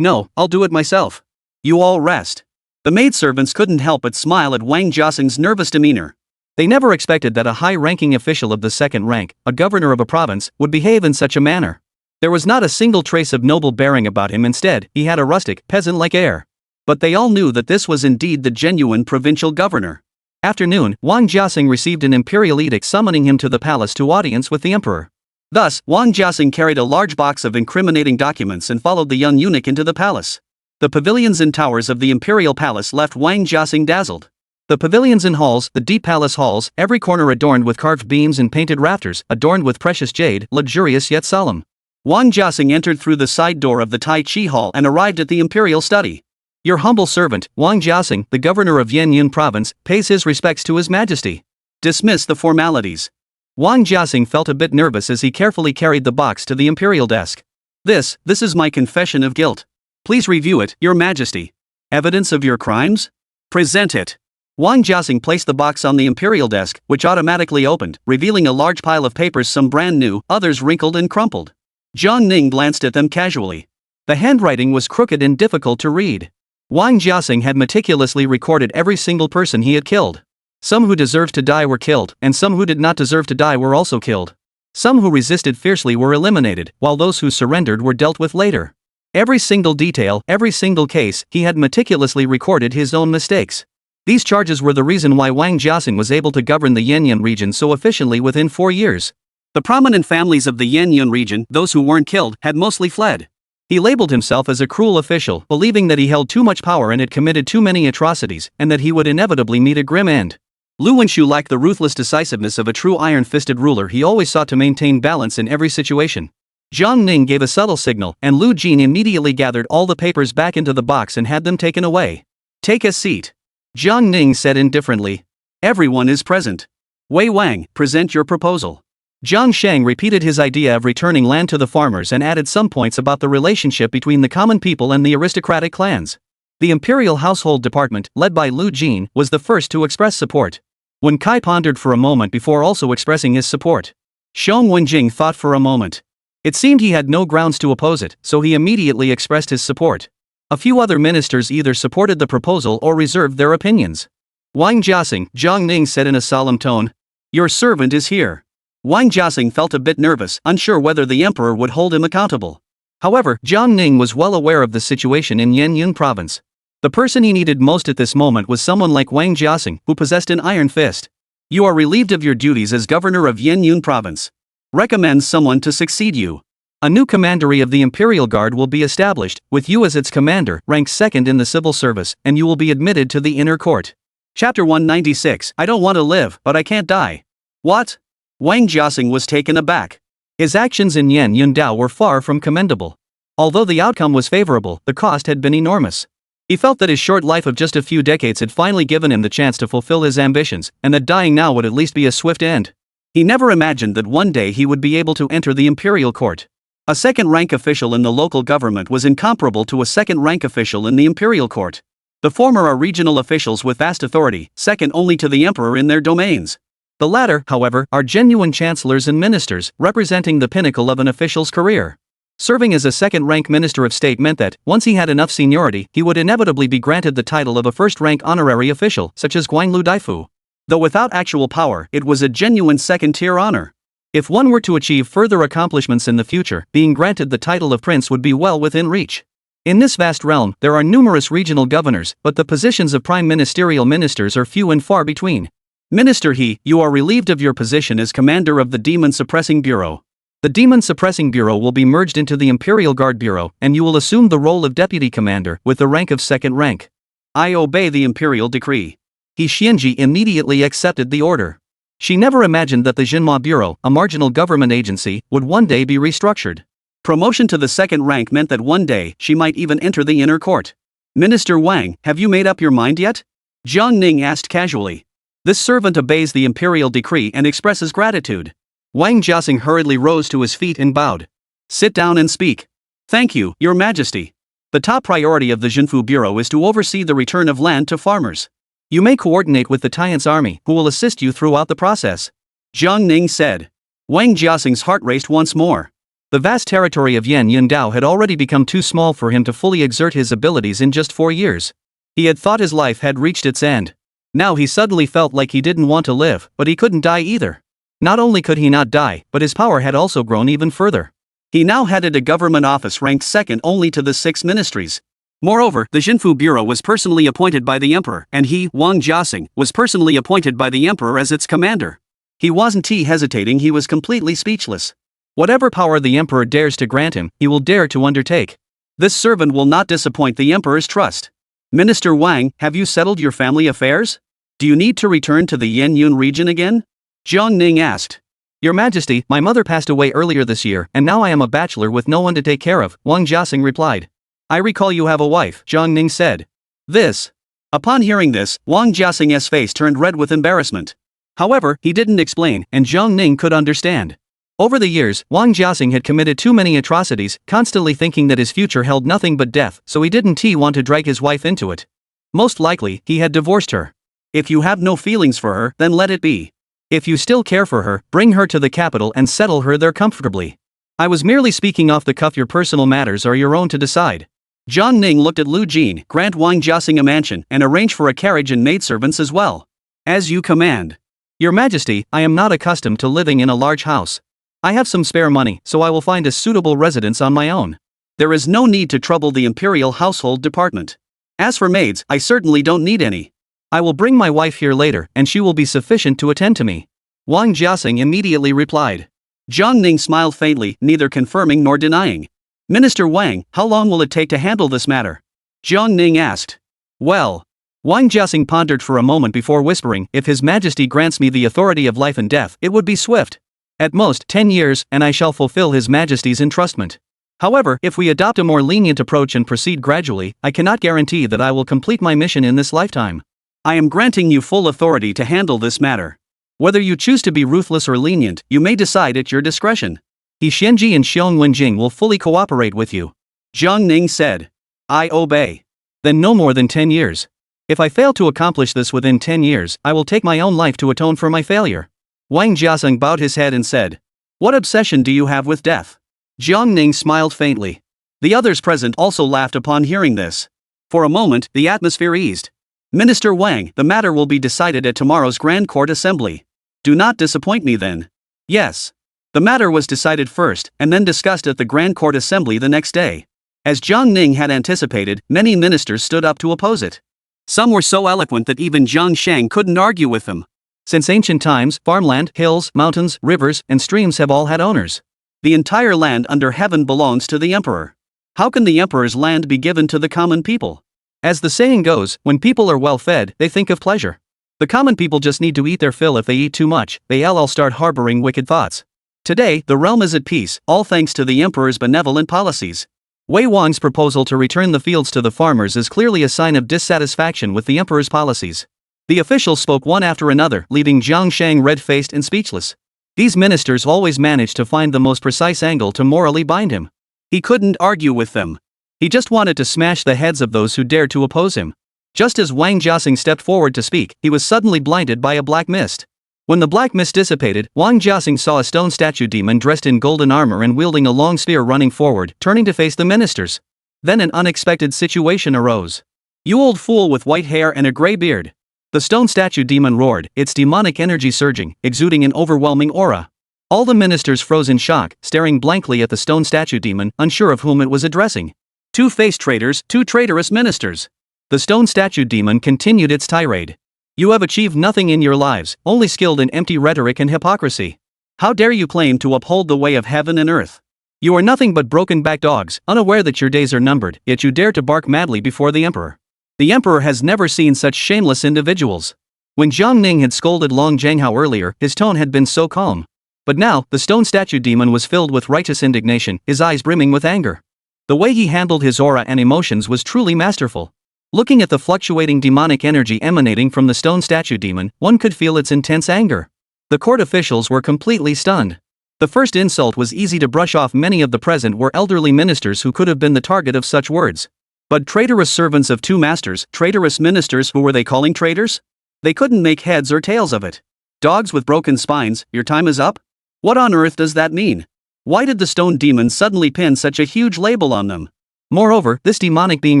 B: I'll do it myself. You all rest. The maidservants couldn't help but smile at Wang Jiaxing's nervous demeanor. They never expected that a high-ranking official of the second rank, a governor of a province, would behave in such a manner. There was not a single trace of noble bearing about him. Instead, he had a rustic, peasant-like air. But they all knew that this was indeed the genuine provincial governor. After noon, Wang Jiaxing received an imperial edict summoning him to the palace to audience with the emperor. Thus, Wang Jiaxing carried a large box of incriminating documents and followed the young eunuch into the palace. The pavilions and towers of the imperial palace left Wang Jiaxing dazzled. The pavilions and halls, the deep palace halls, every corner adorned with carved beams and painted rafters, adorned with precious jade, luxurious yet solemn. Wang Jiaxing entered through the side door of the Tai Chi Hall and arrived at the imperial study. Your humble servant, Wang Jiaxing, the governor of Yanyan province, pays his respects to his majesty. Dismiss the formalities. Wang Jiaxing felt a bit nervous as he carefully carried the box to the imperial desk. This is my confession of guilt. Please review it, your majesty. Evidence of your crimes? Present it. Wang Jiaxing placed the box on the imperial desk, which automatically opened, revealing a large pile of papers, some brand new, others wrinkled and crumpled. Jiang Ning glanced at them casually. The handwriting was crooked and difficult to read. Wang Jiaxing had meticulously recorded every single person he had killed. Some who deserved to die were killed, and some who did not deserve to die were also killed. Some who resisted fiercely were eliminated, while those who surrendered were dealt with later. Every single detail, every single case, he had meticulously recorded his own mistakes. These charges were the reason why Wang Jiaxing was able to govern the Yanyan region so efficiently within 4 years. The prominent families of the Yanyan region, those who weren't killed, had mostly fled. He labeled himself as a cruel official, believing that he held too much power and had committed too many atrocities, and that he would inevitably meet a grim end. Lu Wenshu lacked the ruthless decisiveness of a true iron-fisted ruler. He always sought to maintain balance in every situation. Jiang Ning gave a subtle signal, and Lu Jin immediately gathered all the papers back into the box and had them taken away. Take a seat. Jiang Ning said indifferently. Everyone is present. Wei Wang, present your proposal. Jiang Shang repeated his idea of returning land to the farmers and added some points about the relationship between the common people and the aristocratic clans.
A: The Imperial Household Department, led by Lu Jin, was the first to express support. Wen Kai pondered for a moment before also expressing his support. Xiong Wenjing thought for a moment. It seemed he had no grounds to oppose it, so he immediately expressed his support. A few other ministers either supported the proposal or reserved their opinions. Wang Jiaxing, Zhang Ning said in a solemn tone. Your servant is here. Wang Jiaxing felt a bit nervous, unsure whether the emperor would hold him accountable. However, Zhang Ning was well aware of the situation in Yan'an province. The person he needed most at this moment was someone like Wang Jiaxing, who possessed an iron fist. You are relieved of your duties as governor of Yan'an province. Recommend someone to succeed you. A new commandery of the Imperial Guard will be established, with you as its commander, ranked second in the civil service, and you will be admitted to the inner court. Chapter 196. I don't want to live, but I can't die. What? Wang Jiaxing was taken aback. His actions in Yan'an Dao were far from commendable. Although the outcome was favorable, the cost had been enormous. He felt that his short life of just a few decades had finally given him the chance to fulfill his ambitions, and that dying now would at least be a swift end. He never imagined that one day he would be able to enter the imperial court. A second-rank official in the local government was incomparable to a second-rank official in the imperial court. The former are regional officials with vast authority, second only to the emperor in their domains. The latter, however, are genuine chancellors and ministers, representing the pinnacle of an official's career. Serving as a second-rank minister of state meant that, once he had enough seniority, he would inevitably be granted the title of a first-rank honorary official, such as Guanlu Daifu. Though without actual power, it was a genuine second-tier honor. If one were to achieve further accomplishments in the future, being granted the title of prince would be well within reach. In this vast realm, there are numerous regional governors, but the positions of prime ministerial ministers are few and far between. Minister He, you are relieved of your position as commander of the Demon Suppressing Bureau. The Demon Suppressing Bureau will be merged into the Imperial Guard Bureau, and you will assume the role of deputy commander, with the rank of second rank. I obey the imperial decree. He Xianji immediately accepted the order. She never imagined that the Jinhua Bureau, a marginal government agency, would one day be restructured. Promotion to the second rank meant that one day she might even enter the inner court. Minister Wang, have you made up your mind yet? Zhang Ning asked casually. This servant obeys the imperial decree and expresses gratitude. Wang Jiaxing hurriedly rose to his feet and bowed. Sit down and speak. Thank you, Your Majesty. The top priority of the Jinfu Bureau is to oversee the return of land to farmers. You may coordinate with the Tian's army, who will assist you throughout the process. Zhang Ning said. Wang Jiaxing's heart raced once more. The vast territory of Yan'an Dao had already become too small for him to fully exert his abilities in just 4 years. He had thought his life had reached its end. Now he suddenly felt like he didn't want to live, but he couldn't die either. Not only could he not die, but his power had also grown even further. He now headed a government office ranked second only to the 6 ministries. Moreover, the Jinfu Bureau was personally appointed by the emperor, and he, Wang Jiaxing, was personally appointed by the emperor as its commander. He wasn't hesitating, he was completely speechless. Whatever power the emperor dares to grant him, he will dare to undertake. This servant will not disappoint the emperor's trust. Minister Wang, have you settled your family affairs? Do you need to return to the Yan'an region again? Zhang Ning asked. Your Majesty, my mother passed away earlier this year, and now I am a bachelor with no one to take care of, Wang Jiaxing replied. I recall you have a wife, Zhang Ning said. This. Upon hearing this, Wang Jiaxing's face turned red with embarrassment. However, he didn't explain, and Zhang Ning could understand. Over the years, Wang Jiaxing had committed too many atrocities, constantly thinking that his future held nothing but death, so he didn't want to drag his wife into it. Most likely, he had divorced her. If you have no feelings for her, then let it be. If you still care for her, bring her to the capital and settle her there comfortably. I was merely speaking off the cuff, your personal matters are your own to decide. Zhang Ning looked at Lu Jin, grant Wang Jiaxing a mansion, and arrange for a carriage and maidservants as well. As you command. Your Majesty, I am not accustomed to living in a large house. I have some spare money, so I will find a suitable residence on my own. There is no need to trouble the Imperial Household Department. As for maids, I certainly don't need any. I will bring my wife here later, and she will be sufficient to attend to me. Wang Jiaxing immediately replied. Zhang Ning smiled faintly, neither confirming nor denying. Minister Wang, how long will it take to handle this matter? Zhang Ning asked. Well. Wang Jiaxing pondered for a moment before whispering, if His Majesty grants me the authority of life and death, it would be swift. At most, 10 years, and I shall fulfill His Majesty's entrustment. However, if we adopt a more lenient approach and proceed gradually, I cannot guarantee that I will complete my mission in this lifetime. I am granting you full authority to handle this matter. Whether you choose to be ruthless or lenient, you may decide at your discretion. He Xianji and Xiong Wenjing will fully cooperate with you. Zhang Ning said. I obey. Then no more than 10 years. If I fail to accomplish this within 10 years, I will take my own life to atone for my failure. Wang Jiaseng bowed his head and said, "What obsession do you have with death?" Jiang Ning smiled faintly. The others present also laughed upon hearing this. For a moment, the atmosphere eased. "Minister Wang, the matter will be decided at tomorrow's Grand Court Assembly. Do not disappoint me then." Yes. The matter was decided first, and then discussed at the Grand Court Assembly the next day. As Jiang Ning had anticipated, many ministers stood up to oppose it. Some were so eloquent that even Jiang Shang couldn't argue with them. Since ancient times, farmland, hills, mountains, rivers, and streams have all had owners. The entire land under heaven belongs to the emperor. How can the emperor's land be given to the common people? As the saying goes, when people are well fed, they think of pleasure. The common people just need to eat their fill. If they eat too much, they'll start harboring wicked thoughts. Today, the realm is at peace, all thanks to the emperor's benevolent policies. Wei Wang's proposal to return the fields to the farmers is clearly a sign of dissatisfaction with the emperor's policies. The officials spoke one after another, leaving Jiang Shang red-faced and speechless. These ministers always managed to find the most precise angle to morally bind him. He couldn't argue with them. He just wanted to smash the heads of those who dared to oppose him. Just as Wang Jiaseng stepped forward to speak, he was suddenly blinded by a black mist. When the black mist dissipated, Wang Jiaseng saw a stone statue demon dressed in golden armor and wielding a long spear running forward, turning to face the ministers. Then an unexpected situation arose. "You old fool with white hair and a gray beard." The stone statue demon roared, its demonic energy surging, exuding an overwhelming aura. All the ministers froze in shock, staring blankly at the stone statue demon, unsure of whom it was addressing. "Two-faced traitors, two traitorous ministers." The stone statue demon continued its tirade. "You have achieved nothing in your lives, only skilled in empty rhetoric and hypocrisy. How dare you claim to uphold the way of heaven and earth? You are nothing but broken-backed dogs, unaware that your days are numbered, yet you dare to bark madly before the emperor. The emperor has never seen such shameless individuals." When Jiang Ning had scolded Long Zhanghao earlier, his tone had been so calm. But now, the stone statue demon was filled with righteous indignation, his eyes brimming with anger. The way he handled his aura and emotions was truly masterful. Looking at the fluctuating demonic energy emanating from the stone statue demon, one could feel its intense anger. The court officials were completely stunned. The first insult was easy to brush off. Many of the present were elderly ministers who could have been the target of such words. But traitorous servants of two masters, traitorous ministers, who were they calling traitors? They couldn't make heads or tails of it. "Dogs with broken spines, your time is up?" What on earth does that mean? Why did the stone demon suddenly pin such a huge label on them? Moreover, this demonic being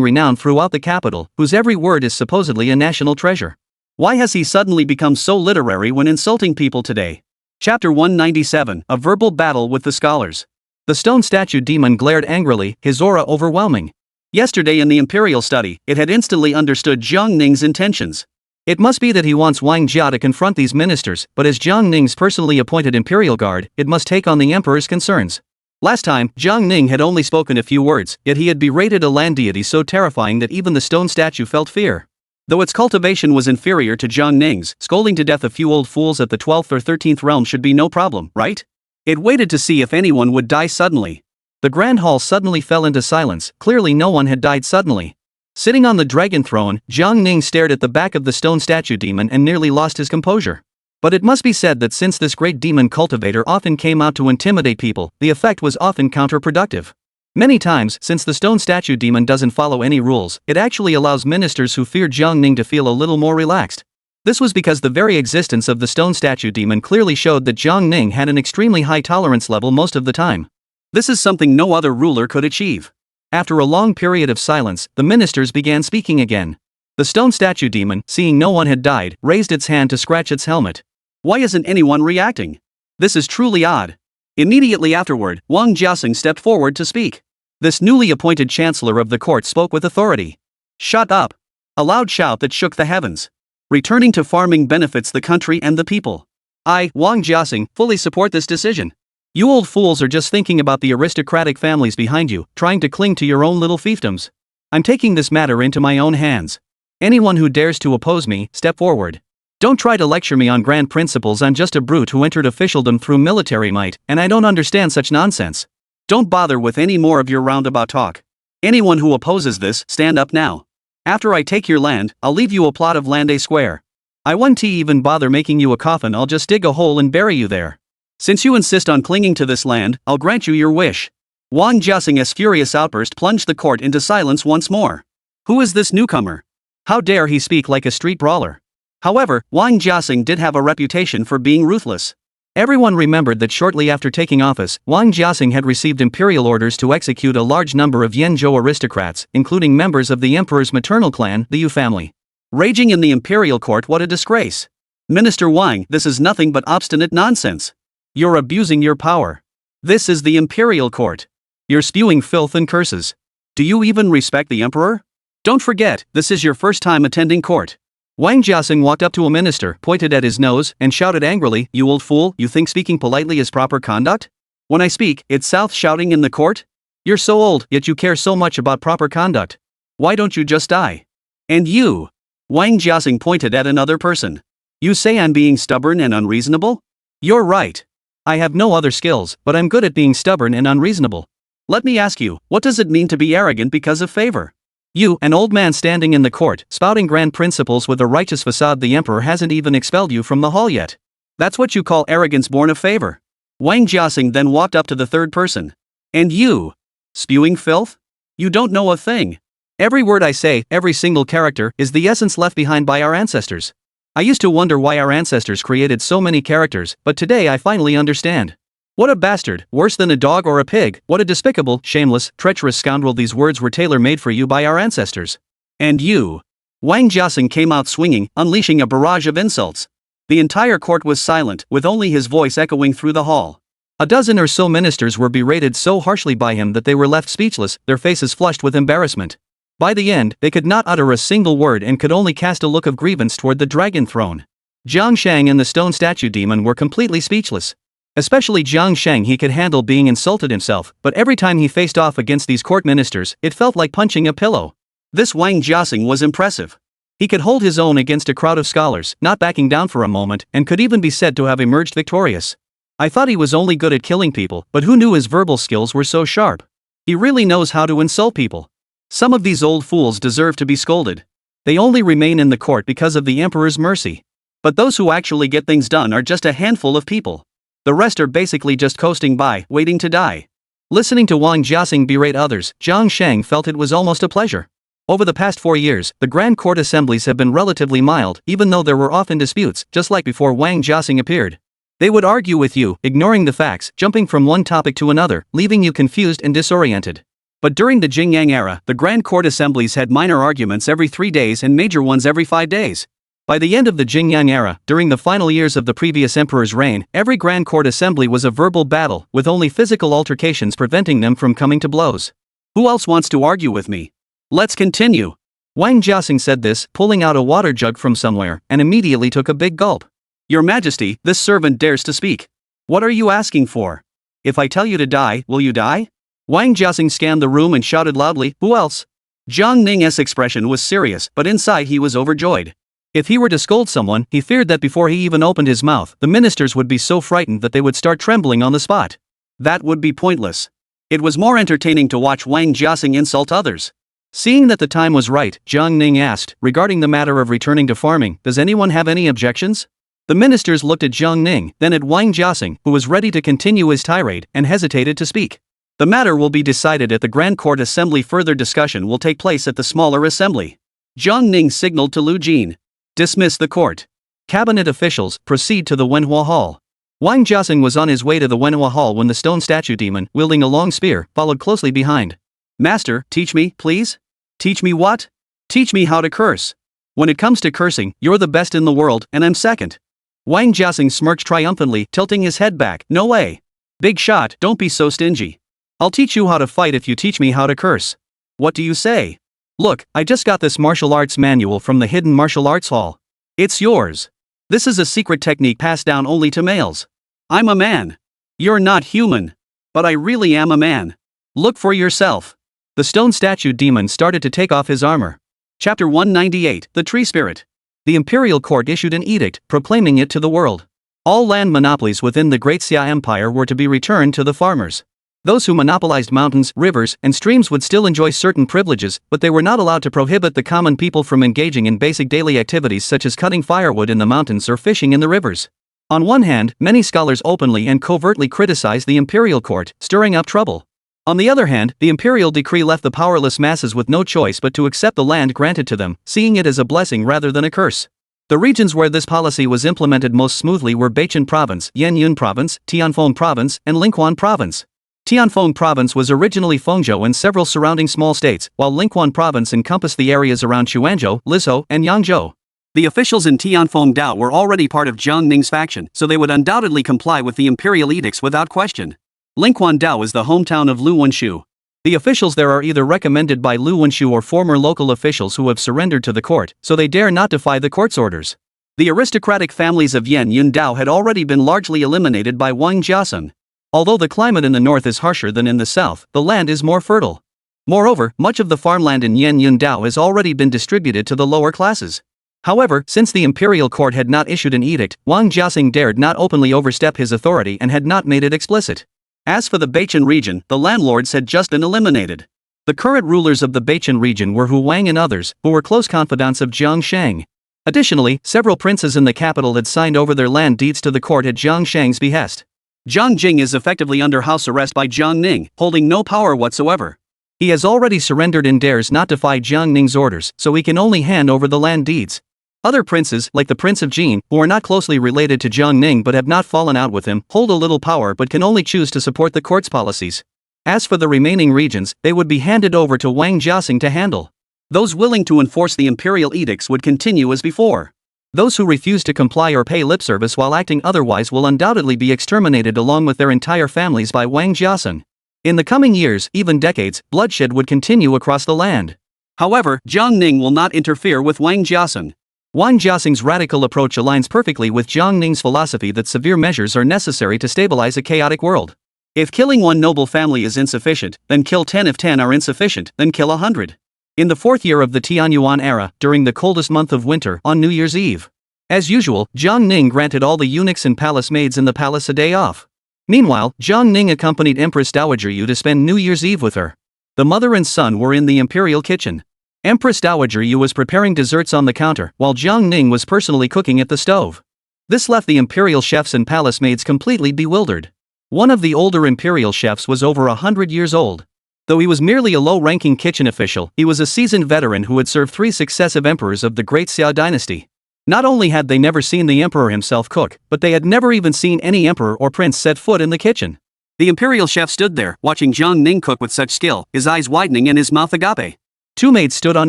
A: renowned throughout the capital, whose every word is supposedly a national treasure. Why has he suddenly become so literary when insulting people today? Chapter 197, A Verbal Battle with the Scholars. The stone statue demon glared angrily, his aura overwhelming. Yesterday in the Imperial study, it had instantly understood Jiang Ning's intentions. It must be that he wants Wang Jia to confront these ministers, but as Jiang Ning's personally appointed Imperial Guard, it must take on the emperor's concerns. Last time, Jiang Ning had only spoken a few words, yet he had berated a land deity so terrifying that even the stone statue felt fear. Though its cultivation was inferior to Jiang Ning's, scolding to death a few old fools at the 12th or 13th realm should be no problem, right? It waited to see if anyone would die suddenly. The grand hall suddenly fell into silence. Clearly no one had died suddenly. Sitting on the dragon throne, Jiang Ning stared at the back of the stone statue demon and nearly lost his composure. But it must be said that since this great demon cultivator often came out to intimidate people, the effect was often counterproductive. Many times, since the stone statue demon doesn't follow any rules, it actually allows ministers who fear Jiang Ning to feel a little more relaxed. This was because the very existence of the stone statue demon clearly showed that Jiang Ning had an extremely high tolerance level most of the time. This is something no other ruler could achieve. After a long period of silence, the ministers began speaking again. The stone statue demon, seeing no one had died, raised its hand to scratch its helmet. Why isn't anyone reacting? This is truly odd. Immediately afterward, Wang Jiaseng stepped forward to speak. This newly appointed chancellor of the court spoke with authority. "Shut up!" A loud shout that shook the heavens. "Returning to farming benefits the country and the people. I, Wang Jiaseng, fully support this decision. You old fools are just thinking about the aristocratic families behind you, trying to cling to your own little fiefdoms. I'm taking this matter into my own hands. Anyone who dares to oppose me, step forward. Don't try to lecture me on grand principles. I'm just a brute who entered officialdom through military might, and I don't understand such nonsense. Don't bother with any more of your roundabout talk. Anyone who opposes this, stand up now. After I take your land, I'll leave you a plot of land A². I won't even bother making you a coffin. I'll just dig a hole and bury you there. Since you insist on clinging to this land, I'll grant you your wish." Wang Jiaseng's furious outburst plunged the court into silence once more.
B: Who is this newcomer? How dare he speak like a street brawler? However, Wang Jiaxing did have a reputation for being ruthless. Everyone remembered that shortly after taking office, Wang Jiaxing had received imperial orders to execute a large number of Yanzhou aristocrats, including members of the emperor's maternal clan, the Yu family. Raging in the imperial court, what a disgrace! Minister Wang, this is nothing but obstinate nonsense. You're abusing your power. This is the imperial court. You're spewing filth and curses. Do you even respect the emperor? Don't forget, this is your first time attending court. Wang Jiaxing walked up to a minister, pointed at his nose, and shouted angrily, "You old fool, you think speaking politely is proper conduct? When I speak, it's South shouting in the court? You're so old, yet you care so much about proper conduct. Why don't you just die? And you?" Wang Jiaxing pointed at another person. "You say I'm being stubborn and unreasonable? You're right. I have no other skills, but I'm good at being stubborn and unreasonable. Let me ask you, what does it mean to be arrogant because of favor? You, an old man standing in the court, spouting grand principles with a righteous facade. The emperor hasn't even expelled you from the hall yet. That's what you call arrogance born of favor?" Wang Jiaxing then walked up to the third person. "And you? Spewing filth? You don't know a thing. Every word I say, every single character, is the essence left behind by our ancestors. I used to wonder why our ancestors created so many characters, but today I finally understand. What a bastard, worse than a dog or a pig, what a despicable, shameless, treacherous scoundrel. These words were tailor-made for you by our ancestors. And you?" Wang Jiaxing came out swinging, unleashing a barrage of insults. The entire court was silent, with only his voice echoing through the hall. A dozen or so ministers were berated so harshly by him that they were left speechless, their faces flushed with embarrassment. By the end, they could not utter a single word and could only cast a look of grievance toward the dragon throne. Jiang Shang and the stone statue demon were completely speechless. Especially Jiang Shang, he could handle being insulted himself, but every time he faced off against these court ministers, it felt like punching a pillow. This Wang Jiaxing was impressive. He could hold his own against a crowd of scholars, not backing down for a moment, and could even be said to have emerged victorious. I thought he was only good at killing people, but who knew his verbal skills were so sharp? He really knows how to insult people. Some of these old fools deserve to be scolded. They only remain in the court because of the emperor's mercy. But those who actually get things done are just a handful of people. The rest are basically just coasting by, waiting to die. Listening to Wang Jiaxing berate others, Jiang Shang felt it was almost a pleasure. Over the past 4 years, the Grand Court assemblies have been relatively mild, even though there were often disputes, just like before Wang Jiaxing appeared. They would argue with you, ignoring the facts, jumping from one topic to another, leaving you confused and disoriented. But during the Jingyang era, the Grand Court assemblies had minor arguments every 3 days and major ones every 5 days. By the end of the Jingyang era, during the final years of the previous emperor's reign, every Grand Court assembly was a verbal battle, with only physical altercations preventing them from coming to blows. "Who else wants to argue with me? Let's continue." Wang Jiaxing said this, pulling out a water jug from somewhere, and immediately took a big gulp. "Your Majesty, this servant dares to speak. What are you asking for? If I tell you to die, will you die?" Wang Jiaxing scanned the room and shouted loudly, "Who else?" Jiang Ning's expression was serious, but inside he was overjoyed. If he were to scold someone, he feared that before he even opened his mouth, the ministers would be so frightened that they would start trembling on the spot. That would be pointless. It was more entertaining to watch Wang Jiaxing insult others. Seeing that the time was right, Jiang Ning asked, regarding the matter of returning to farming, "Does anyone have any objections?" The ministers looked at Jiang Ning, then at Wang Jiaxing, who was ready to continue his tirade, and hesitated to speak. "The matter will be decided at the Grand Court Assembly. Further discussion will take place at the smaller assembly." Jiang Ning signaled to Lu Jin. "Dismiss the court. Cabinet officials, proceed to the Manhwa Hall." Wang Jiaxing was on his way to the Manhwa Hall when the stone statue demon, wielding a long spear, followed closely behind. "Master, teach me, please?" "Teach me what?" "Teach me how to curse. When it comes to cursing, you're the best in the world, and I'm second." Wang Jiaxing smirked triumphantly, tilting his head back. "No way. Big shot, don't be so stingy. I'll teach you how to fight if you teach me how to curse." "What do you say?" "Look, I just got this martial arts manual from the hidden martial arts hall. It's yours. This is a secret technique passed down only to males. I'm a man. You're not human. But I really am a man. Look for yourself." The stone statue demon started to take off his armor. Chapter 198, The Tree Spirit. The imperial court issued an edict, proclaiming it to the world. All land monopolies within the Great Xia Empire were to be returned to the farmers. Those who monopolized mountains, rivers, and streams would still enjoy certain privileges, but they were not allowed to prohibit the common people from engaging in basic daily activities such as cutting firewood in the mountains or fishing in the rivers. On one hand, many scholars openly and covertly criticized the imperial court, stirring up trouble. On the other hand, the imperial decree left the powerless masses with no choice but to accept the land granted to them, seeing it as a blessing rather than a curse. The regions where this policy was implemented most smoothly were Beichun Province, Yanyun Province, Tianfeng Province, and Linquan Province. Tianfeng Province was originally Fengzhou and several surrounding small states, while Linquan Province encompassed the areas around Quanzhou, Lizhou, and Yangzhou. The officials in Tianfeng Dao were already part of Jiang Ning's faction, so they would undoubtedly comply with the imperial edicts without question. Linquan Dao is the hometown of Lu Wenshu. The officials there are either recommended by Lu Wenshu or former local officials who have surrendered to the court, so they dare not defy the court's orders. The aristocratic families of Yan Yun Dao had already been largely eliminated by Wang Jiasun. Although the climate in the north is harsher than in the south, the land is more fertile. Moreover, much of the farmland in Yan Yun Dao has already been distributed to the lower classes. However, since the imperial court had not issued an edict, Wang Jiaxing dared not openly overstep his authority and had not made it explicit. As for the Beichun region, the landlords had just been eliminated. The current rulers of the Beichun region were Hu Wang and others, who were close confidants of Jiang Shang. Additionally, several princes in the capital had signed over their land deeds to the court at Jiang Shang's behest. Jiang Jing is effectively under house arrest by Jiang Ning, holding no power whatsoever. He has already surrendered and dares not defy Jiang Ning's orders, so he can only hand over the land deeds. Other princes, like the Prince of Jin, who are not closely related to Jiang Ning but have not fallen out with him, hold a little power but can only choose to support the court's policies. As for the remaining regions, they would be handed over to Wang Jiaxing to handle. Those willing to enforce the imperial edicts would continue as before. Those who refuse to comply or pay lip service while acting otherwise will undoubtedly be exterminated along with their entire families by Wang Jiaxing. In the coming years, even decades, bloodshed would continue across the land. However, Jiang Ning will not interfere with Wang Jiaxing. Wang Jiaxing's radical approach aligns perfectly with Jiang Ning's philosophy that severe measures are necessary to stabilize a chaotic world. If killing one noble family is insufficient, then kill 10. If 10 are insufficient, then kill 100. In the fourth year of the Tianyuan era, during the coldest month of winter, on New Year's Eve. As usual, Jiang Ning granted all the eunuchs and palace maids in the palace a day off. Meanwhile, Jiang Ning accompanied Empress Dowager Yu to spend New Year's Eve with her. The mother and son were in the imperial kitchen. Empress Dowager Yu was preparing desserts on the counter, while Jiang Ning was personally cooking at the stove. This left the imperial chefs and palace maids completely bewildered. One of the older imperial chefs was over 100 years old. Though he was merely a low-ranking kitchen official, he was a seasoned veteran who had served 3 successive emperors of the Great Xia dynasty. Not only had they never seen the emperor himself cook, but they had never even seen any emperor or prince set foot in the kitchen. The imperial chef stood there, watching Jiang Ning cook with such skill, his eyes widening and his mouth agape. 2 maids stood on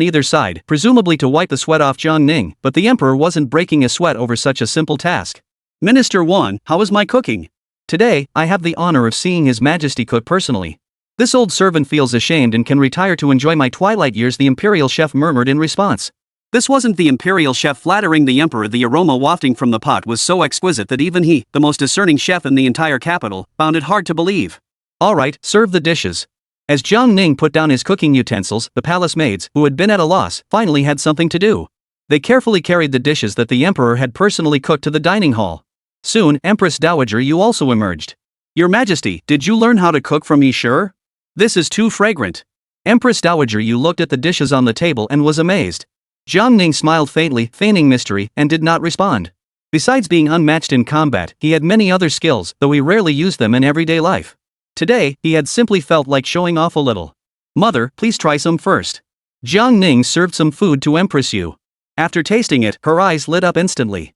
B: either side, presumably to wipe the sweat off Jiang Ning, but the emperor wasn't breaking a sweat over such a simple task. Minister 1, how is my cooking? Today, I have the honor of seeing His Majesty cook personally. This old servant feels ashamed and can retire to enjoy my twilight years, the imperial chef murmured in response. This wasn't the imperial chef flattering the emperor. The aroma wafting from the pot was so exquisite that even he, the most discerning chef in the entire capital, found it hard to believe. Alright, serve the dishes. As Jiang Ning put down his cooking utensils, the palace maids, who had been at a loss, finally had something to do. They carefully carried the dishes that the emperor had personally cooked to the dining hall. Soon, Empress Dowager Yu also emerged. Your Majesty, did you learn how to cook from me, sure? This is too fragrant. Empress Dowager Yu looked at the dishes on the table and was amazed. Jiang Ning smiled faintly, feigning mystery, and did not respond. Besides being unmatched in combat, he had many other skills, though he rarely used them in everyday life. Today, he had simply felt like showing off a little. Mother, please try some first. Jiang Ning served some food to Empress Yu. After tasting it, her eyes lit up instantly.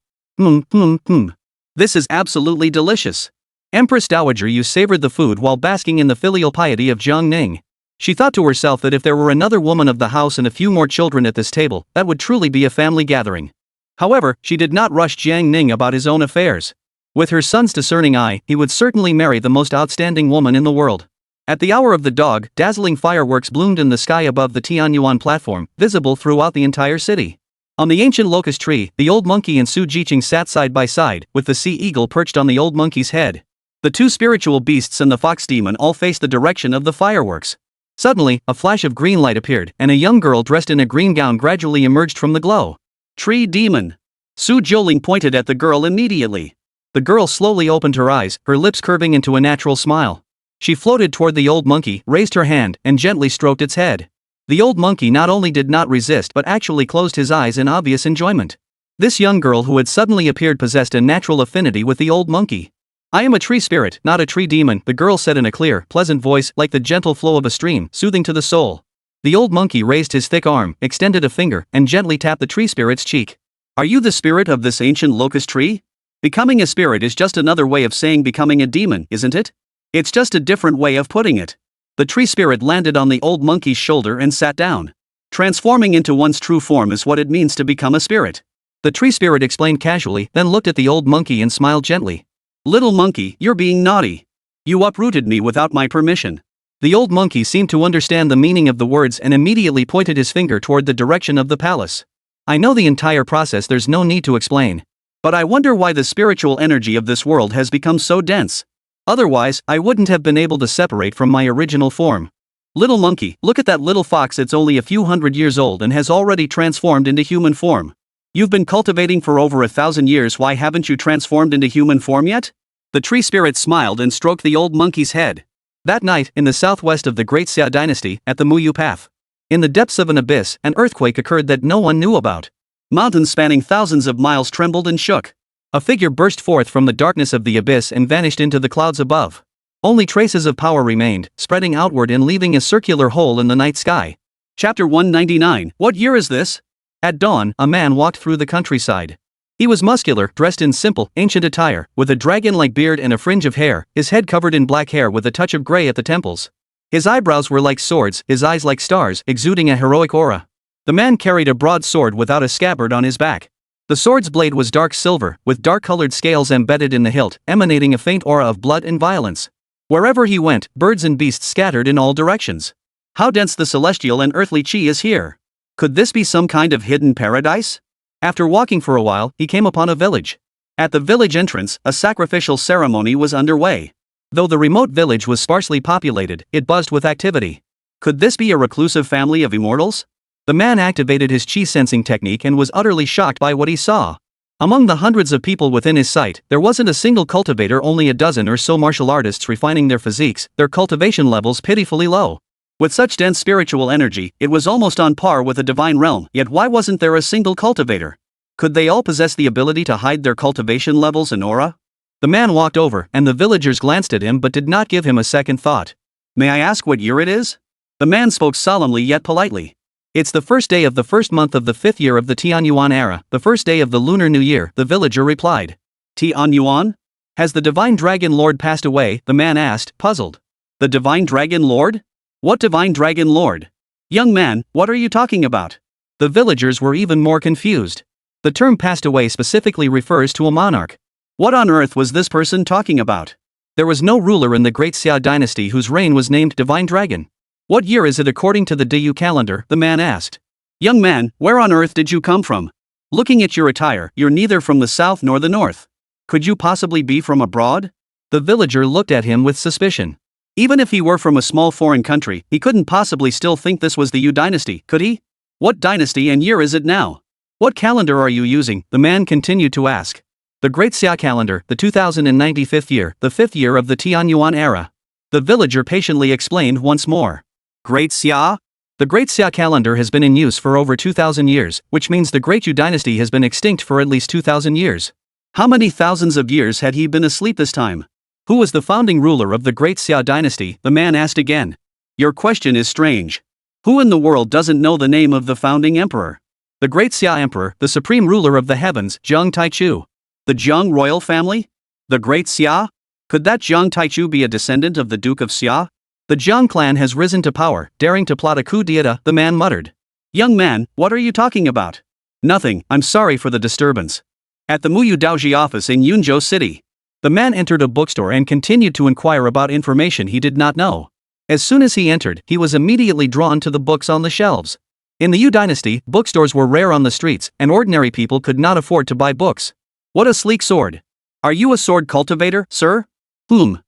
B: This is absolutely delicious. Empress Dowager Yu savored the food while basking in the filial piety of Jiang Ning. She thought to herself that if there were another woman of the house and a few more children at this table, that would truly be a family gathering. However, she did not rush Jiang Ning about his own affairs. With her son's discerning eye, he would certainly marry the most outstanding woman in the world. At the hour of the dog, dazzling fireworks bloomed in the sky above the Tianyuan platform, visible throughout the entire city. On the ancient locust tree, the old monkey and Su Jiqing sat side by side, with the sea eagle perched on the old monkey's head. The 2 spiritual beasts and the fox demon all faced the direction of the fireworks. Suddenly, a flash of green light appeared, and a young girl dressed in a green gown gradually emerged from the glow. Tree demon. Su Joling pointed at the girl immediately. The girl slowly opened her eyes, her lips curving into a natural smile. She floated toward the old monkey, raised her hand, and gently stroked its head. The old monkey not only did not resist but actually closed his eyes in obvious enjoyment. This young girl who had suddenly appeared possessed a natural affinity with the old monkey.
A: I am a tree spirit, not a tree demon, the girl said in a clear, pleasant voice like the gentle flow of a stream, soothing to the soul. The old monkey raised his thick arm, extended a finger, and gently tapped the tree spirit's cheek. Are you the spirit of this ancient locust tree? Becoming a spirit is just another way of saying becoming a demon, isn't it? It's just a different way of putting it. The tree spirit landed on the old monkey's shoulder and sat down. Transforming into one's true form is what it means to become a spirit. The tree spirit explained casually, then looked at the old monkey and smiled gently. Little monkey, you're being naughty. You uprooted me without my permission. The old monkey seemed to understand the meaning of the words and immediately pointed his finger toward the direction of the palace. I know the entire process, there's no need to explain. But I wonder why the spiritual energy of this world has become so dense. Otherwise, I wouldn't have been able to separate from my original form. Little monkey, look at that little fox, it's only a few hundred years old and has already transformed into human form. You've been cultivating for over 1,000 years, why haven't you transformed into human form yet? The tree spirit smiled and stroked the old monkey's head. That night, in the southwest of the Great Xia dynasty, at the Muyu Path, in the depths of an abyss, an earthquake occurred that no one knew about. Mountains spanning thousands of miles trembled and shook. A figure burst forth from the darkness of the abyss and vanished into the clouds above. Only traces of power remained, spreading outward and leaving a circular hole in the night sky. Chapter 199. What year is this? At dawn, a man walked through the countryside. He was muscular, dressed in simple, ancient attire, with a dragon-like beard and a fringe of hair, his head covered in black hair with a touch of gray at the temples. His eyebrows were like swords, his eyes like stars, exuding a heroic aura. The man carried a broad sword without a scabbard on his back. The sword's blade was dark silver, with dark-colored scales embedded in the hilt, emanating a faint aura of blood and violence. Wherever he went, birds and beasts scattered in all directions. How dense the celestial and earthly chi is here! Could this be some kind of hidden paradise? After walking for a while, he came upon a village. At the village entrance, a sacrificial ceremony was underway. Though the remote village was sparsely populated, it buzzed with activity. Could this be a reclusive family of immortals? The man activated his chi sensing technique and was utterly shocked by what he saw. Among the hundreds of people within his sight, there wasn't a single cultivator, only a dozen or so martial artists refining their physiques, their cultivation levels pitifully low. With such dense spiritual energy, it was almost on par with a divine realm, yet why wasn't there a single cultivator? Could they all possess the ability to hide their cultivation levels and aura? The man walked over, and the villagers glanced at him but did not give him a second thought. May I ask what year it is? The man spoke solemnly yet politely. It's the first day of the first month of the 5th year of the Tianyuan era, the first day of the Lunar New Year, the villager replied. Tianyuan? Has the Divine Dragon Lord passed away? The man asked, puzzled. The Divine Dragon Lord? What Divine Dragon Lord? Young man, what are you talking about? The villagers were even more confused. The term passed away specifically refers to a monarch. What on earth was this person talking about? There was no ruler in the Great Xia dynasty whose reign was named Divine Dragon. What year is it according to the Diyu calendar? The man asked. Young man, where on earth did you come from? Looking at your attire, you're neither from the south nor the north. Could you possibly be from abroad? The villager looked at him with suspicion. Even if he were from a small foreign country, he couldn't possibly still think this was the Yu dynasty, could he? What dynasty and year is it now? What calendar are you using? The man continued to ask. The Great Xia calendar, the 2095th year, the 5th year of the Tianyuan era. The villager patiently explained once more. Great Xia? The Great Xia calendar has been in use for over 2,000 years, which means the Great Yu dynasty has been extinct for at least 2,000 years. How many thousands of years had he been asleep this time? Who was the founding ruler of the Great Xia dynasty? The man asked again. Your question is strange. Who in the world doesn't know the name of the founding emperor? The Great Xia emperor, the supreme ruler of the heavens, Zheng Taichu. The Zheng royal family? The Great Xia? Could that Zheng Taichu be a descendant of the Duke of Xia? The Zheng clan has risen to power, daring to plot a coup d'état, the man muttered. Young man, what are you talking about? Nothing, I'm sorry for the disturbance. At the Muyu Daoji office in Yunzhou City. The man entered a bookstore and continued to inquire about information he did not know. As soon as he entered, he was immediately drawn to the books on the shelves. In the Yu dynasty, bookstores were rare on the streets, and ordinary people could not afford to buy books. What a sleek sword. Are you a sword cultivator, sir? The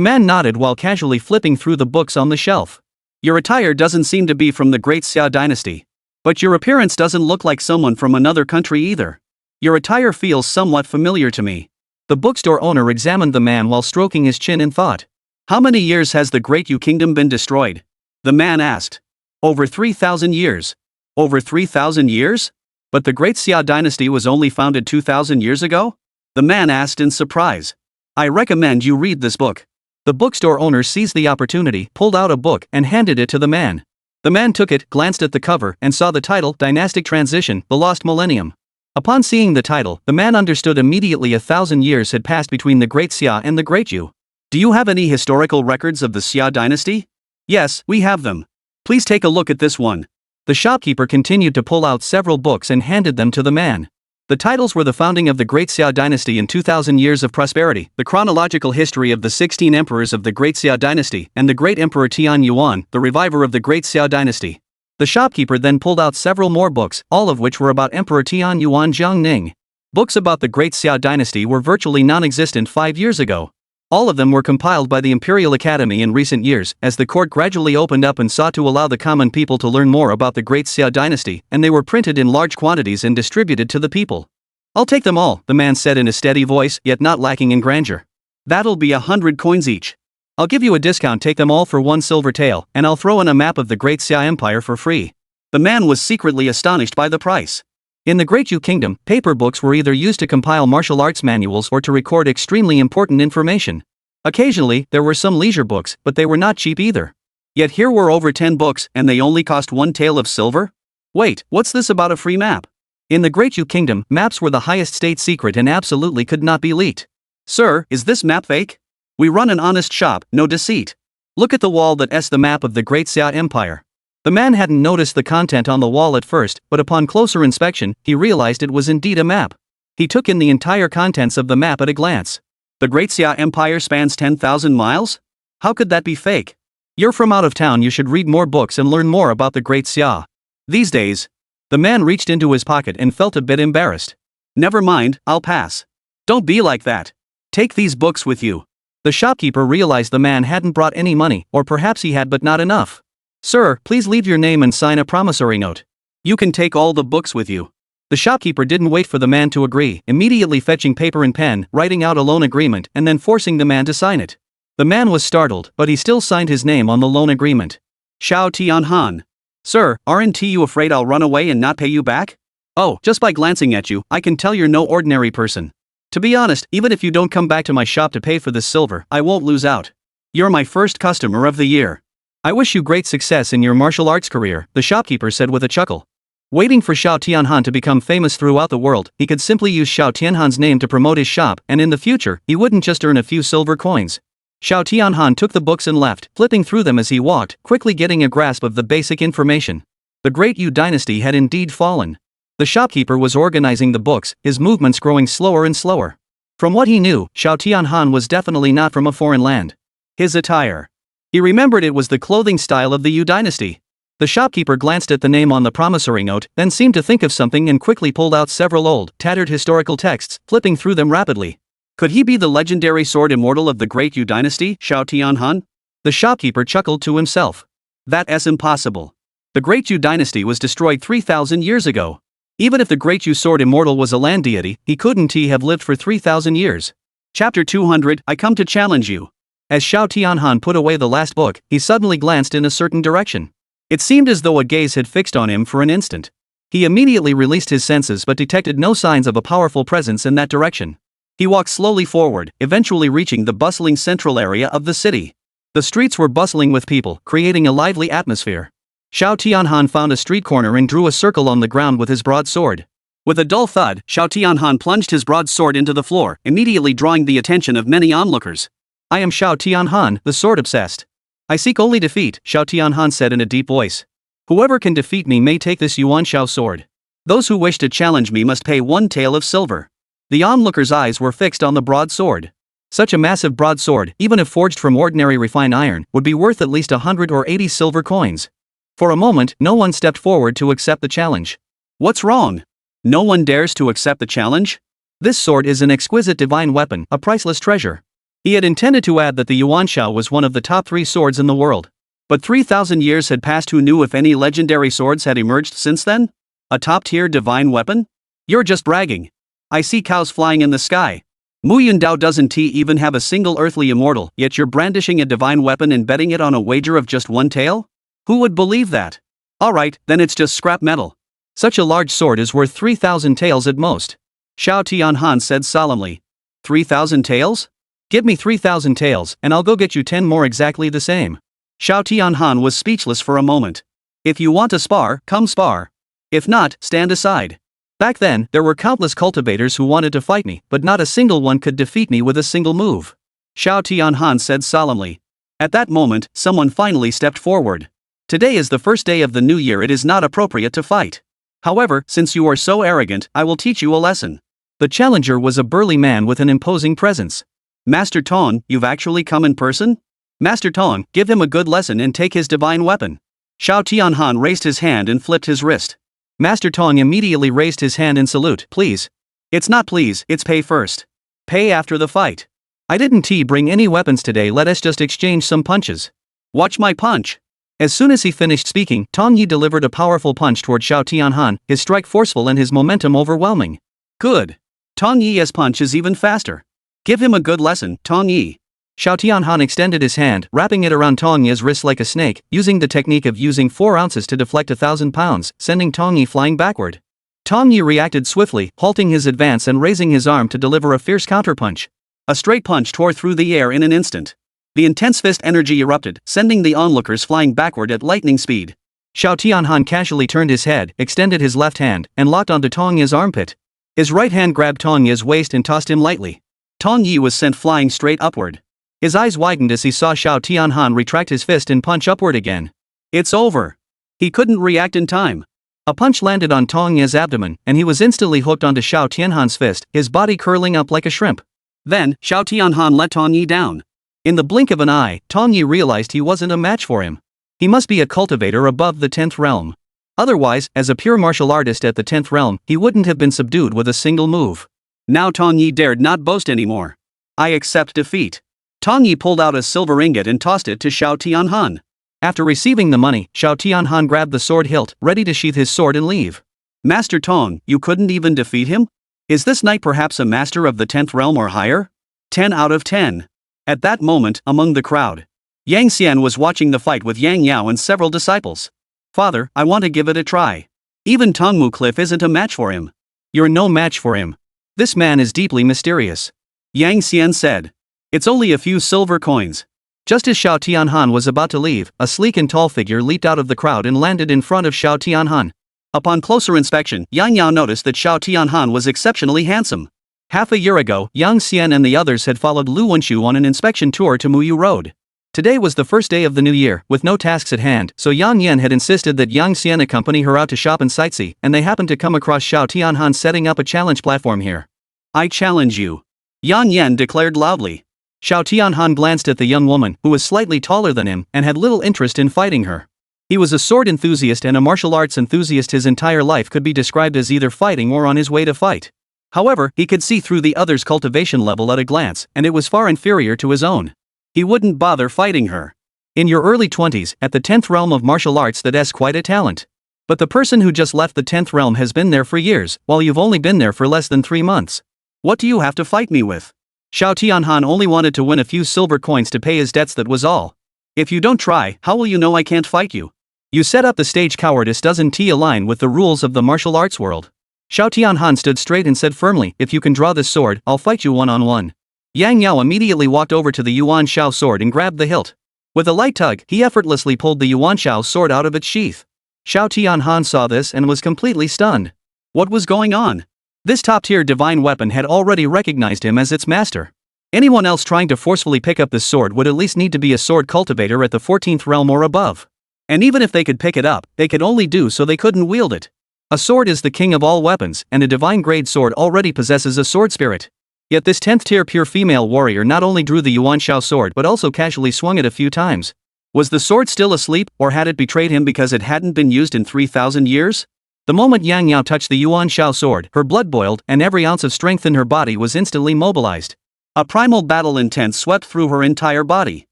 A: man nodded while casually flipping through the books on the shelf. Your attire doesn't seem to be from the Great Xia dynasty. But your appearance doesn't look like someone from another country either. Your attire feels somewhat familiar to me. The bookstore owner examined the man while stroking his chin in thought. How many years has the Great Yu kingdom been destroyed? The man asked. Over 3,000 years. Over 3,000 years? But the Great Xia dynasty was only founded 2,000 years ago? The man asked in surprise.
B: I recommend you read this book. The bookstore owner seized the opportunity, pulled out a book, and handed it to the man. The man took it, glanced at the cover, and saw the title, Dynastic Transition, The Lost Millennium. Upon seeing the title, the man understood immediately 1,000 years had passed between the Great Xia and the Great Yu. Do you have any historical records of the Xia dynasty? Yes, we have them. Please take a look at this one. The shopkeeper continued to pull out several books and handed them to the man. The titles were The Founding of the Great Xia Dynasty in 2,000 Years of Prosperity, The Chronological History of the 16 Emperors of the Great Xia Dynasty, and The Great Emperor Tian Yuan, the Reviver of the Great Xia Dynasty. The shopkeeper then pulled out several more books, all of which were about Emperor Tian Yuan Jiangning. Books about the Great Xia Dynasty were virtually non-existent 5 years ago. All of them were compiled by the Imperial Academy in recent years, as the court gradually opened up and sought to allow the common people to learn more about the Great Xia Dynasty, and they were printed in large quantities and distributed to the people. I'll take them all, the man said in a steady voice, yet not lacking in grandeur. That'll be 100 coins each. I'll give you a discount, take them all for 1 silver tael, and I'll throw in a map of the Great Xia Empire for free. The man was secretly astonished by the price. In the Great Yu Kingdom, paper books were either used to compile martial arts manuals or to record extremely important information. Occasionally, there were some leisure books, but they were not cheap either. Yet here were over 10 books, and they only cost 1 tael of silver? Wait, what's this about a free map? In the Great Yu Kingdom, maps were the highest state secret and absolutely could not be leaked. Sir, is this map fake? We run an honest shop, no deceit. Look at the wall that's the map of the Great Xia Empire. The man hadn't noticed the content on the wall at first, but upon closer inspection, he realized it was indeed a map. He took in the entire contents of the map at a glance. The Great Xia Empire spans 10,000 miles? How could that be fake? You're from out of town, you should read more books and learn more about the Great Xia. These days. The man reached into his pocket and felt a bit embarrassed. Never mind, I'll pass. Don't be like that. Take these books with you. The shopkeeper realized the man hadn't brought any money, or perhaps he had but not enough. Sir, please leave your name and sign a promissory note. You can take all the books with you. The shopkeeper didn't wait for the man to agree, immediately fetching paper and pen, writing out a loan agreement, and then forcing the man to sign it. The man was startled, but he still signed his name on the loan agreement. Xiao Tianhan. Sir, aren't you afraid I'll run away and not pay you back? Oh, just by glancing at you, I can tell you're no ordinary person. To be honest, even if you don't come back to my shop to pay for this silver, I won't lose out. You're my first customer of the year. I wish you great success in your martial arts career, the shopkeeper said with a chuckle. Waiting for Xiao Tianhan to become famous throughout the world, he could simply use Xiao Tianhan's name to promote his shop, and in the future, he wouldn't just earn a few silver coins. Xiao Tianhan took the books and left, flipping through them as he walked, quickly getting a grasp of the basic information. The Great Yu dynasty had indeed fallen. The shopkeeper was organizing the books, his movements growing slower and slower. From what he knew, Xiao Tianhan was definitely not from a foreign land. His attire. He remembered it was the clothing style of the Yu dynasty. The shopkeeper glanced at the name on the promissory note, then seemed to think of something and quickly pulled out several old, tattered historical texts, flipping through them rapidly. Could he be the legendary sword immortal of the Great Yu dynasty, Xiao Tianhan? The shopkeeper chuckled to himself. That's impossible. The Great Yu dynasty was destroyed 3,000 years ago. Even if the Great Yu sword immortal was a land deity, he couldn't have lived for 3,000 years. Chapter 200, I come to challenge you. As Xiao Tianhan put away the last book, he suddenly glanced in a certain direction. It seemed as though a gaze had fixed on him for an instant. He immediately released his senses but detected no signs of a powerful presence in that direction. He walked slowly forward, eventually reaching the bustling central area of the city. The streets were bustling with people, creating a lively atmosphere. Xiao Tianhan found a street corner and drew a circle on the ground with his broad sword. With a dull thud, Xiao Tianhan plunged his broad sword into the floor, immediately drawing the attention of many onlookers. I am Xiao Tianhan, the sword-obsessed. I seek only defeat, Xiao Tianhan said in a deep voice. Whoever can defeat me may take this Yuan Xiao sword. Those who wish to challenge me must pay 1 tael of silver. The onlookers' eyes were fixed on the broad sword. Such a massive broadsword, even if forged from ordinary refined iron, would be worth at least 100 or 80 silver coins. For a moment, no one stepped forward to accept the challenge. What's wrong? No one dares to accept the challenge? This sword is an exquisite divine weapon, a priceless treasure. He had intended to add that the Yuan Xiao was one of the top 3 swords in the world. But 3,000 years had passed, who knew if any legendary swords had emerged since then? A top-tier divine weapon? You're just bragging. I see cows flying in the sky. Mu Yun Dao doesn't even have a single earthly immortal, yet you're brandishing a divine weapon and betting it on a wager of just 1 tael? Who would believe that? Alright, then it's just scrap metal. Such a large sword is worth 3,000 taels at most. Xiao Tianhan said solemnly. 3,000 taels?
A: Give me 3,000 taels, and I'll go get you 10 more exactly the same.
B: Xiao Tianhan was speechless for a moment. If you want to spar, come spar. If not, stand aside.
A: Back then, there were countless cultivators who wanted to fight me, but not a single one could defeat me with a single move.
B: Xiao Tianhan said solemnly. At that moment, someone finally stepped forward. Today is the first day of the new year. It is not appropriate to fight. However, since you are so arrogant, I will teach you a lesson.
A: The challenger was a burly man with an imposing presence.
B: Master Tong, you've actually come in person? Master Tong, give him a good lesson and take his divine weapon. Xiao Tianhan raised his hand and flipped his wrist.
A: Master Tong immediately raised his hand in salute. Please.
B: It's not please, it's pay first. Pay after the fight.
A: I didn't bring any weapons today, let us just exchange some punches.
B: Watch my punch.
A: As soon as he finished speaking, Tong Yi delivered a powerful punch toward Xiao Tianhan, his strike forceful and his momentum overwhelming.
B: Good. Tong Yi's punch is even faster. Give him a good lesson, Tong Yi.
A: Xiao Tianhan extended his hand, wrapping it around Tong Yi's wrist like a snake, using the technique of using 4 ounces to deflect 1,000 pounds, sending Tong Yi flying backward. Tong Yi reacted swiftly, halting his advance and raising his arm to deliver a fierce counterpunch.
B: A straight punch tore through the air in an instant. The intense fist energy erupted, sending the onlookers flying backward at lightning speed.
A: Xiao Tianhan casually turned his head, extended his left hand, and locked onto Tong Yi's armpit. His right hand grabbed Tong Yi's waist and tossed him lightly.
B: Tong Yi was sent flying straight upward.
A: His eyes widened as he saw Xiao Tianhan retract his fist and punch upward again.
B: It's over. He couldn't react in time.
A: A punch landed on Tong Yi's abdomen, and he was instantly hooked onto Xiao Tianhan's fist, his body curling up like a shrimp.
B: Then, Xiao Tianhan let Tong Yi down.
A: In the blink of an eye, Tong Yi realized he wasn't a match for him. He must be a cultivator above the 10th realm. Otherwise, as a pure martial artist at the 10th realm, he wouldn't have been subdued with a single move.
B: Now Tong Yi dared not boast anymore. I accept defeat. Tong Yi pulled out a silver ingot and tossed it to Xiao Tianhan.
A: After receiving the money, Xiao Tianhan grabbed the sword hilt, ready to sheath his sword and leave.
B: Master Tong, you couldn't even defeat him? Is this knight perhaps a master of the 10th realm or higher? 10 out of 10. At that moment, among the crowd, Yang Xian was watching the fight with Yang Yao and several disciples. Father, I want to give it a try. Even Tongmu Cliff isn't a match for him.
A: You're no match for him. This man is deeply mysterious.
B: Yang Xian said. It's only a few silver coins.
A: Just as Xiao Tianhan was about to leave, a sleek and tall figure leaped out of the crowd and landed in front of Xiao Tianhan.
B: Upon closer inspection, Yang Yao noticed that Xiao Tianhan was exceptionally handsome.
A: Half a year ago, Yang Xian and the others had followed Lu Wenshu on an inspection tour to Muyu Road. Today was the first day of the new year, with no tasks at hand, so Yang Yan had insisted that Yang Xian accompany her out to shop and sightsee, and they happened to come across Xiao Tianhan setting up a challenge platform here.
B: I challenge you. Yang Yan declared loudly.
A: Xiao Tianhan glanced at the young woman, who was slightly taller than him, and had little interest in fighting her. He was a sword enthusiast and a martial arts enthusiast. His entire life could be described as either fighting or on his way to fight. However, he could see through the other's cultivation level at a glance, and it was far inferior to his own.
B: He wouldn't bother fighting her.
A: In your early 20s, at the 10th realm of martial arts, that's quite a talent. But the person who just left the 10th realm has been there for years, while you've only been there for less than 3 months.
B: What do you have to fight me with?
A: Xiao Tianhan only wanted to win a few silver coins to pay his debts, that was all.
B: If you don't try, how will you know I can't fight you?
A: You set up the stage. Cowardice doesn't align with the rules of the martial arts world. Xiao Tianhan stood straight and said firmly, if you can draw this sword, I'll fight you one-on-one. Yang Yao immediately walked over to the Yuan Shao sword and grabbed the hilt. With a light tug, he effortlessly pulled the Yuan Shao sword out of its sheath. Xiao Tianhan saw this and was completely stunned. What was going on? This top-tier divine weapon had already recognized him as its master. Anyone else trying to forcefully pick up this sword would at least need to be a sword cultivator at the 14th realm or above. And even if they could pick it up, they could only do so they couldn't wield it. A sword is the king of all weapons, and a divine-grade sword already possesses a sword spirit. Yet this 10th-tier pure female warrior not only drew the Yuan Shao sword but also casually swung it a few times. Was the sword still asleep, or had it betrayed him because it hadn't been used in 3,000 years? The moment Yang Yao touched the Yuan Shao sword, her blood boiled, and every ounce of strength in her body was instantly mobilized. A primal battle intent swept through her entire body.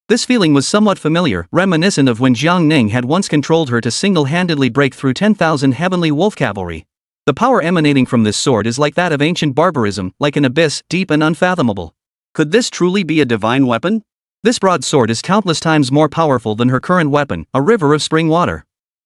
A: This feeling was somewhat familiar, reminiscent of when Jiang Ning had once controlled her to single-handedly break through 10,000 heavenly wolf cavalry. The power emanating from this sword is like that of ancient barbarism, like an abyss, deep and unfathomable.
B: Could this truly be a divine weapon?
A: This broadsword is countless times more powerful than her current weapon, a river of spring water.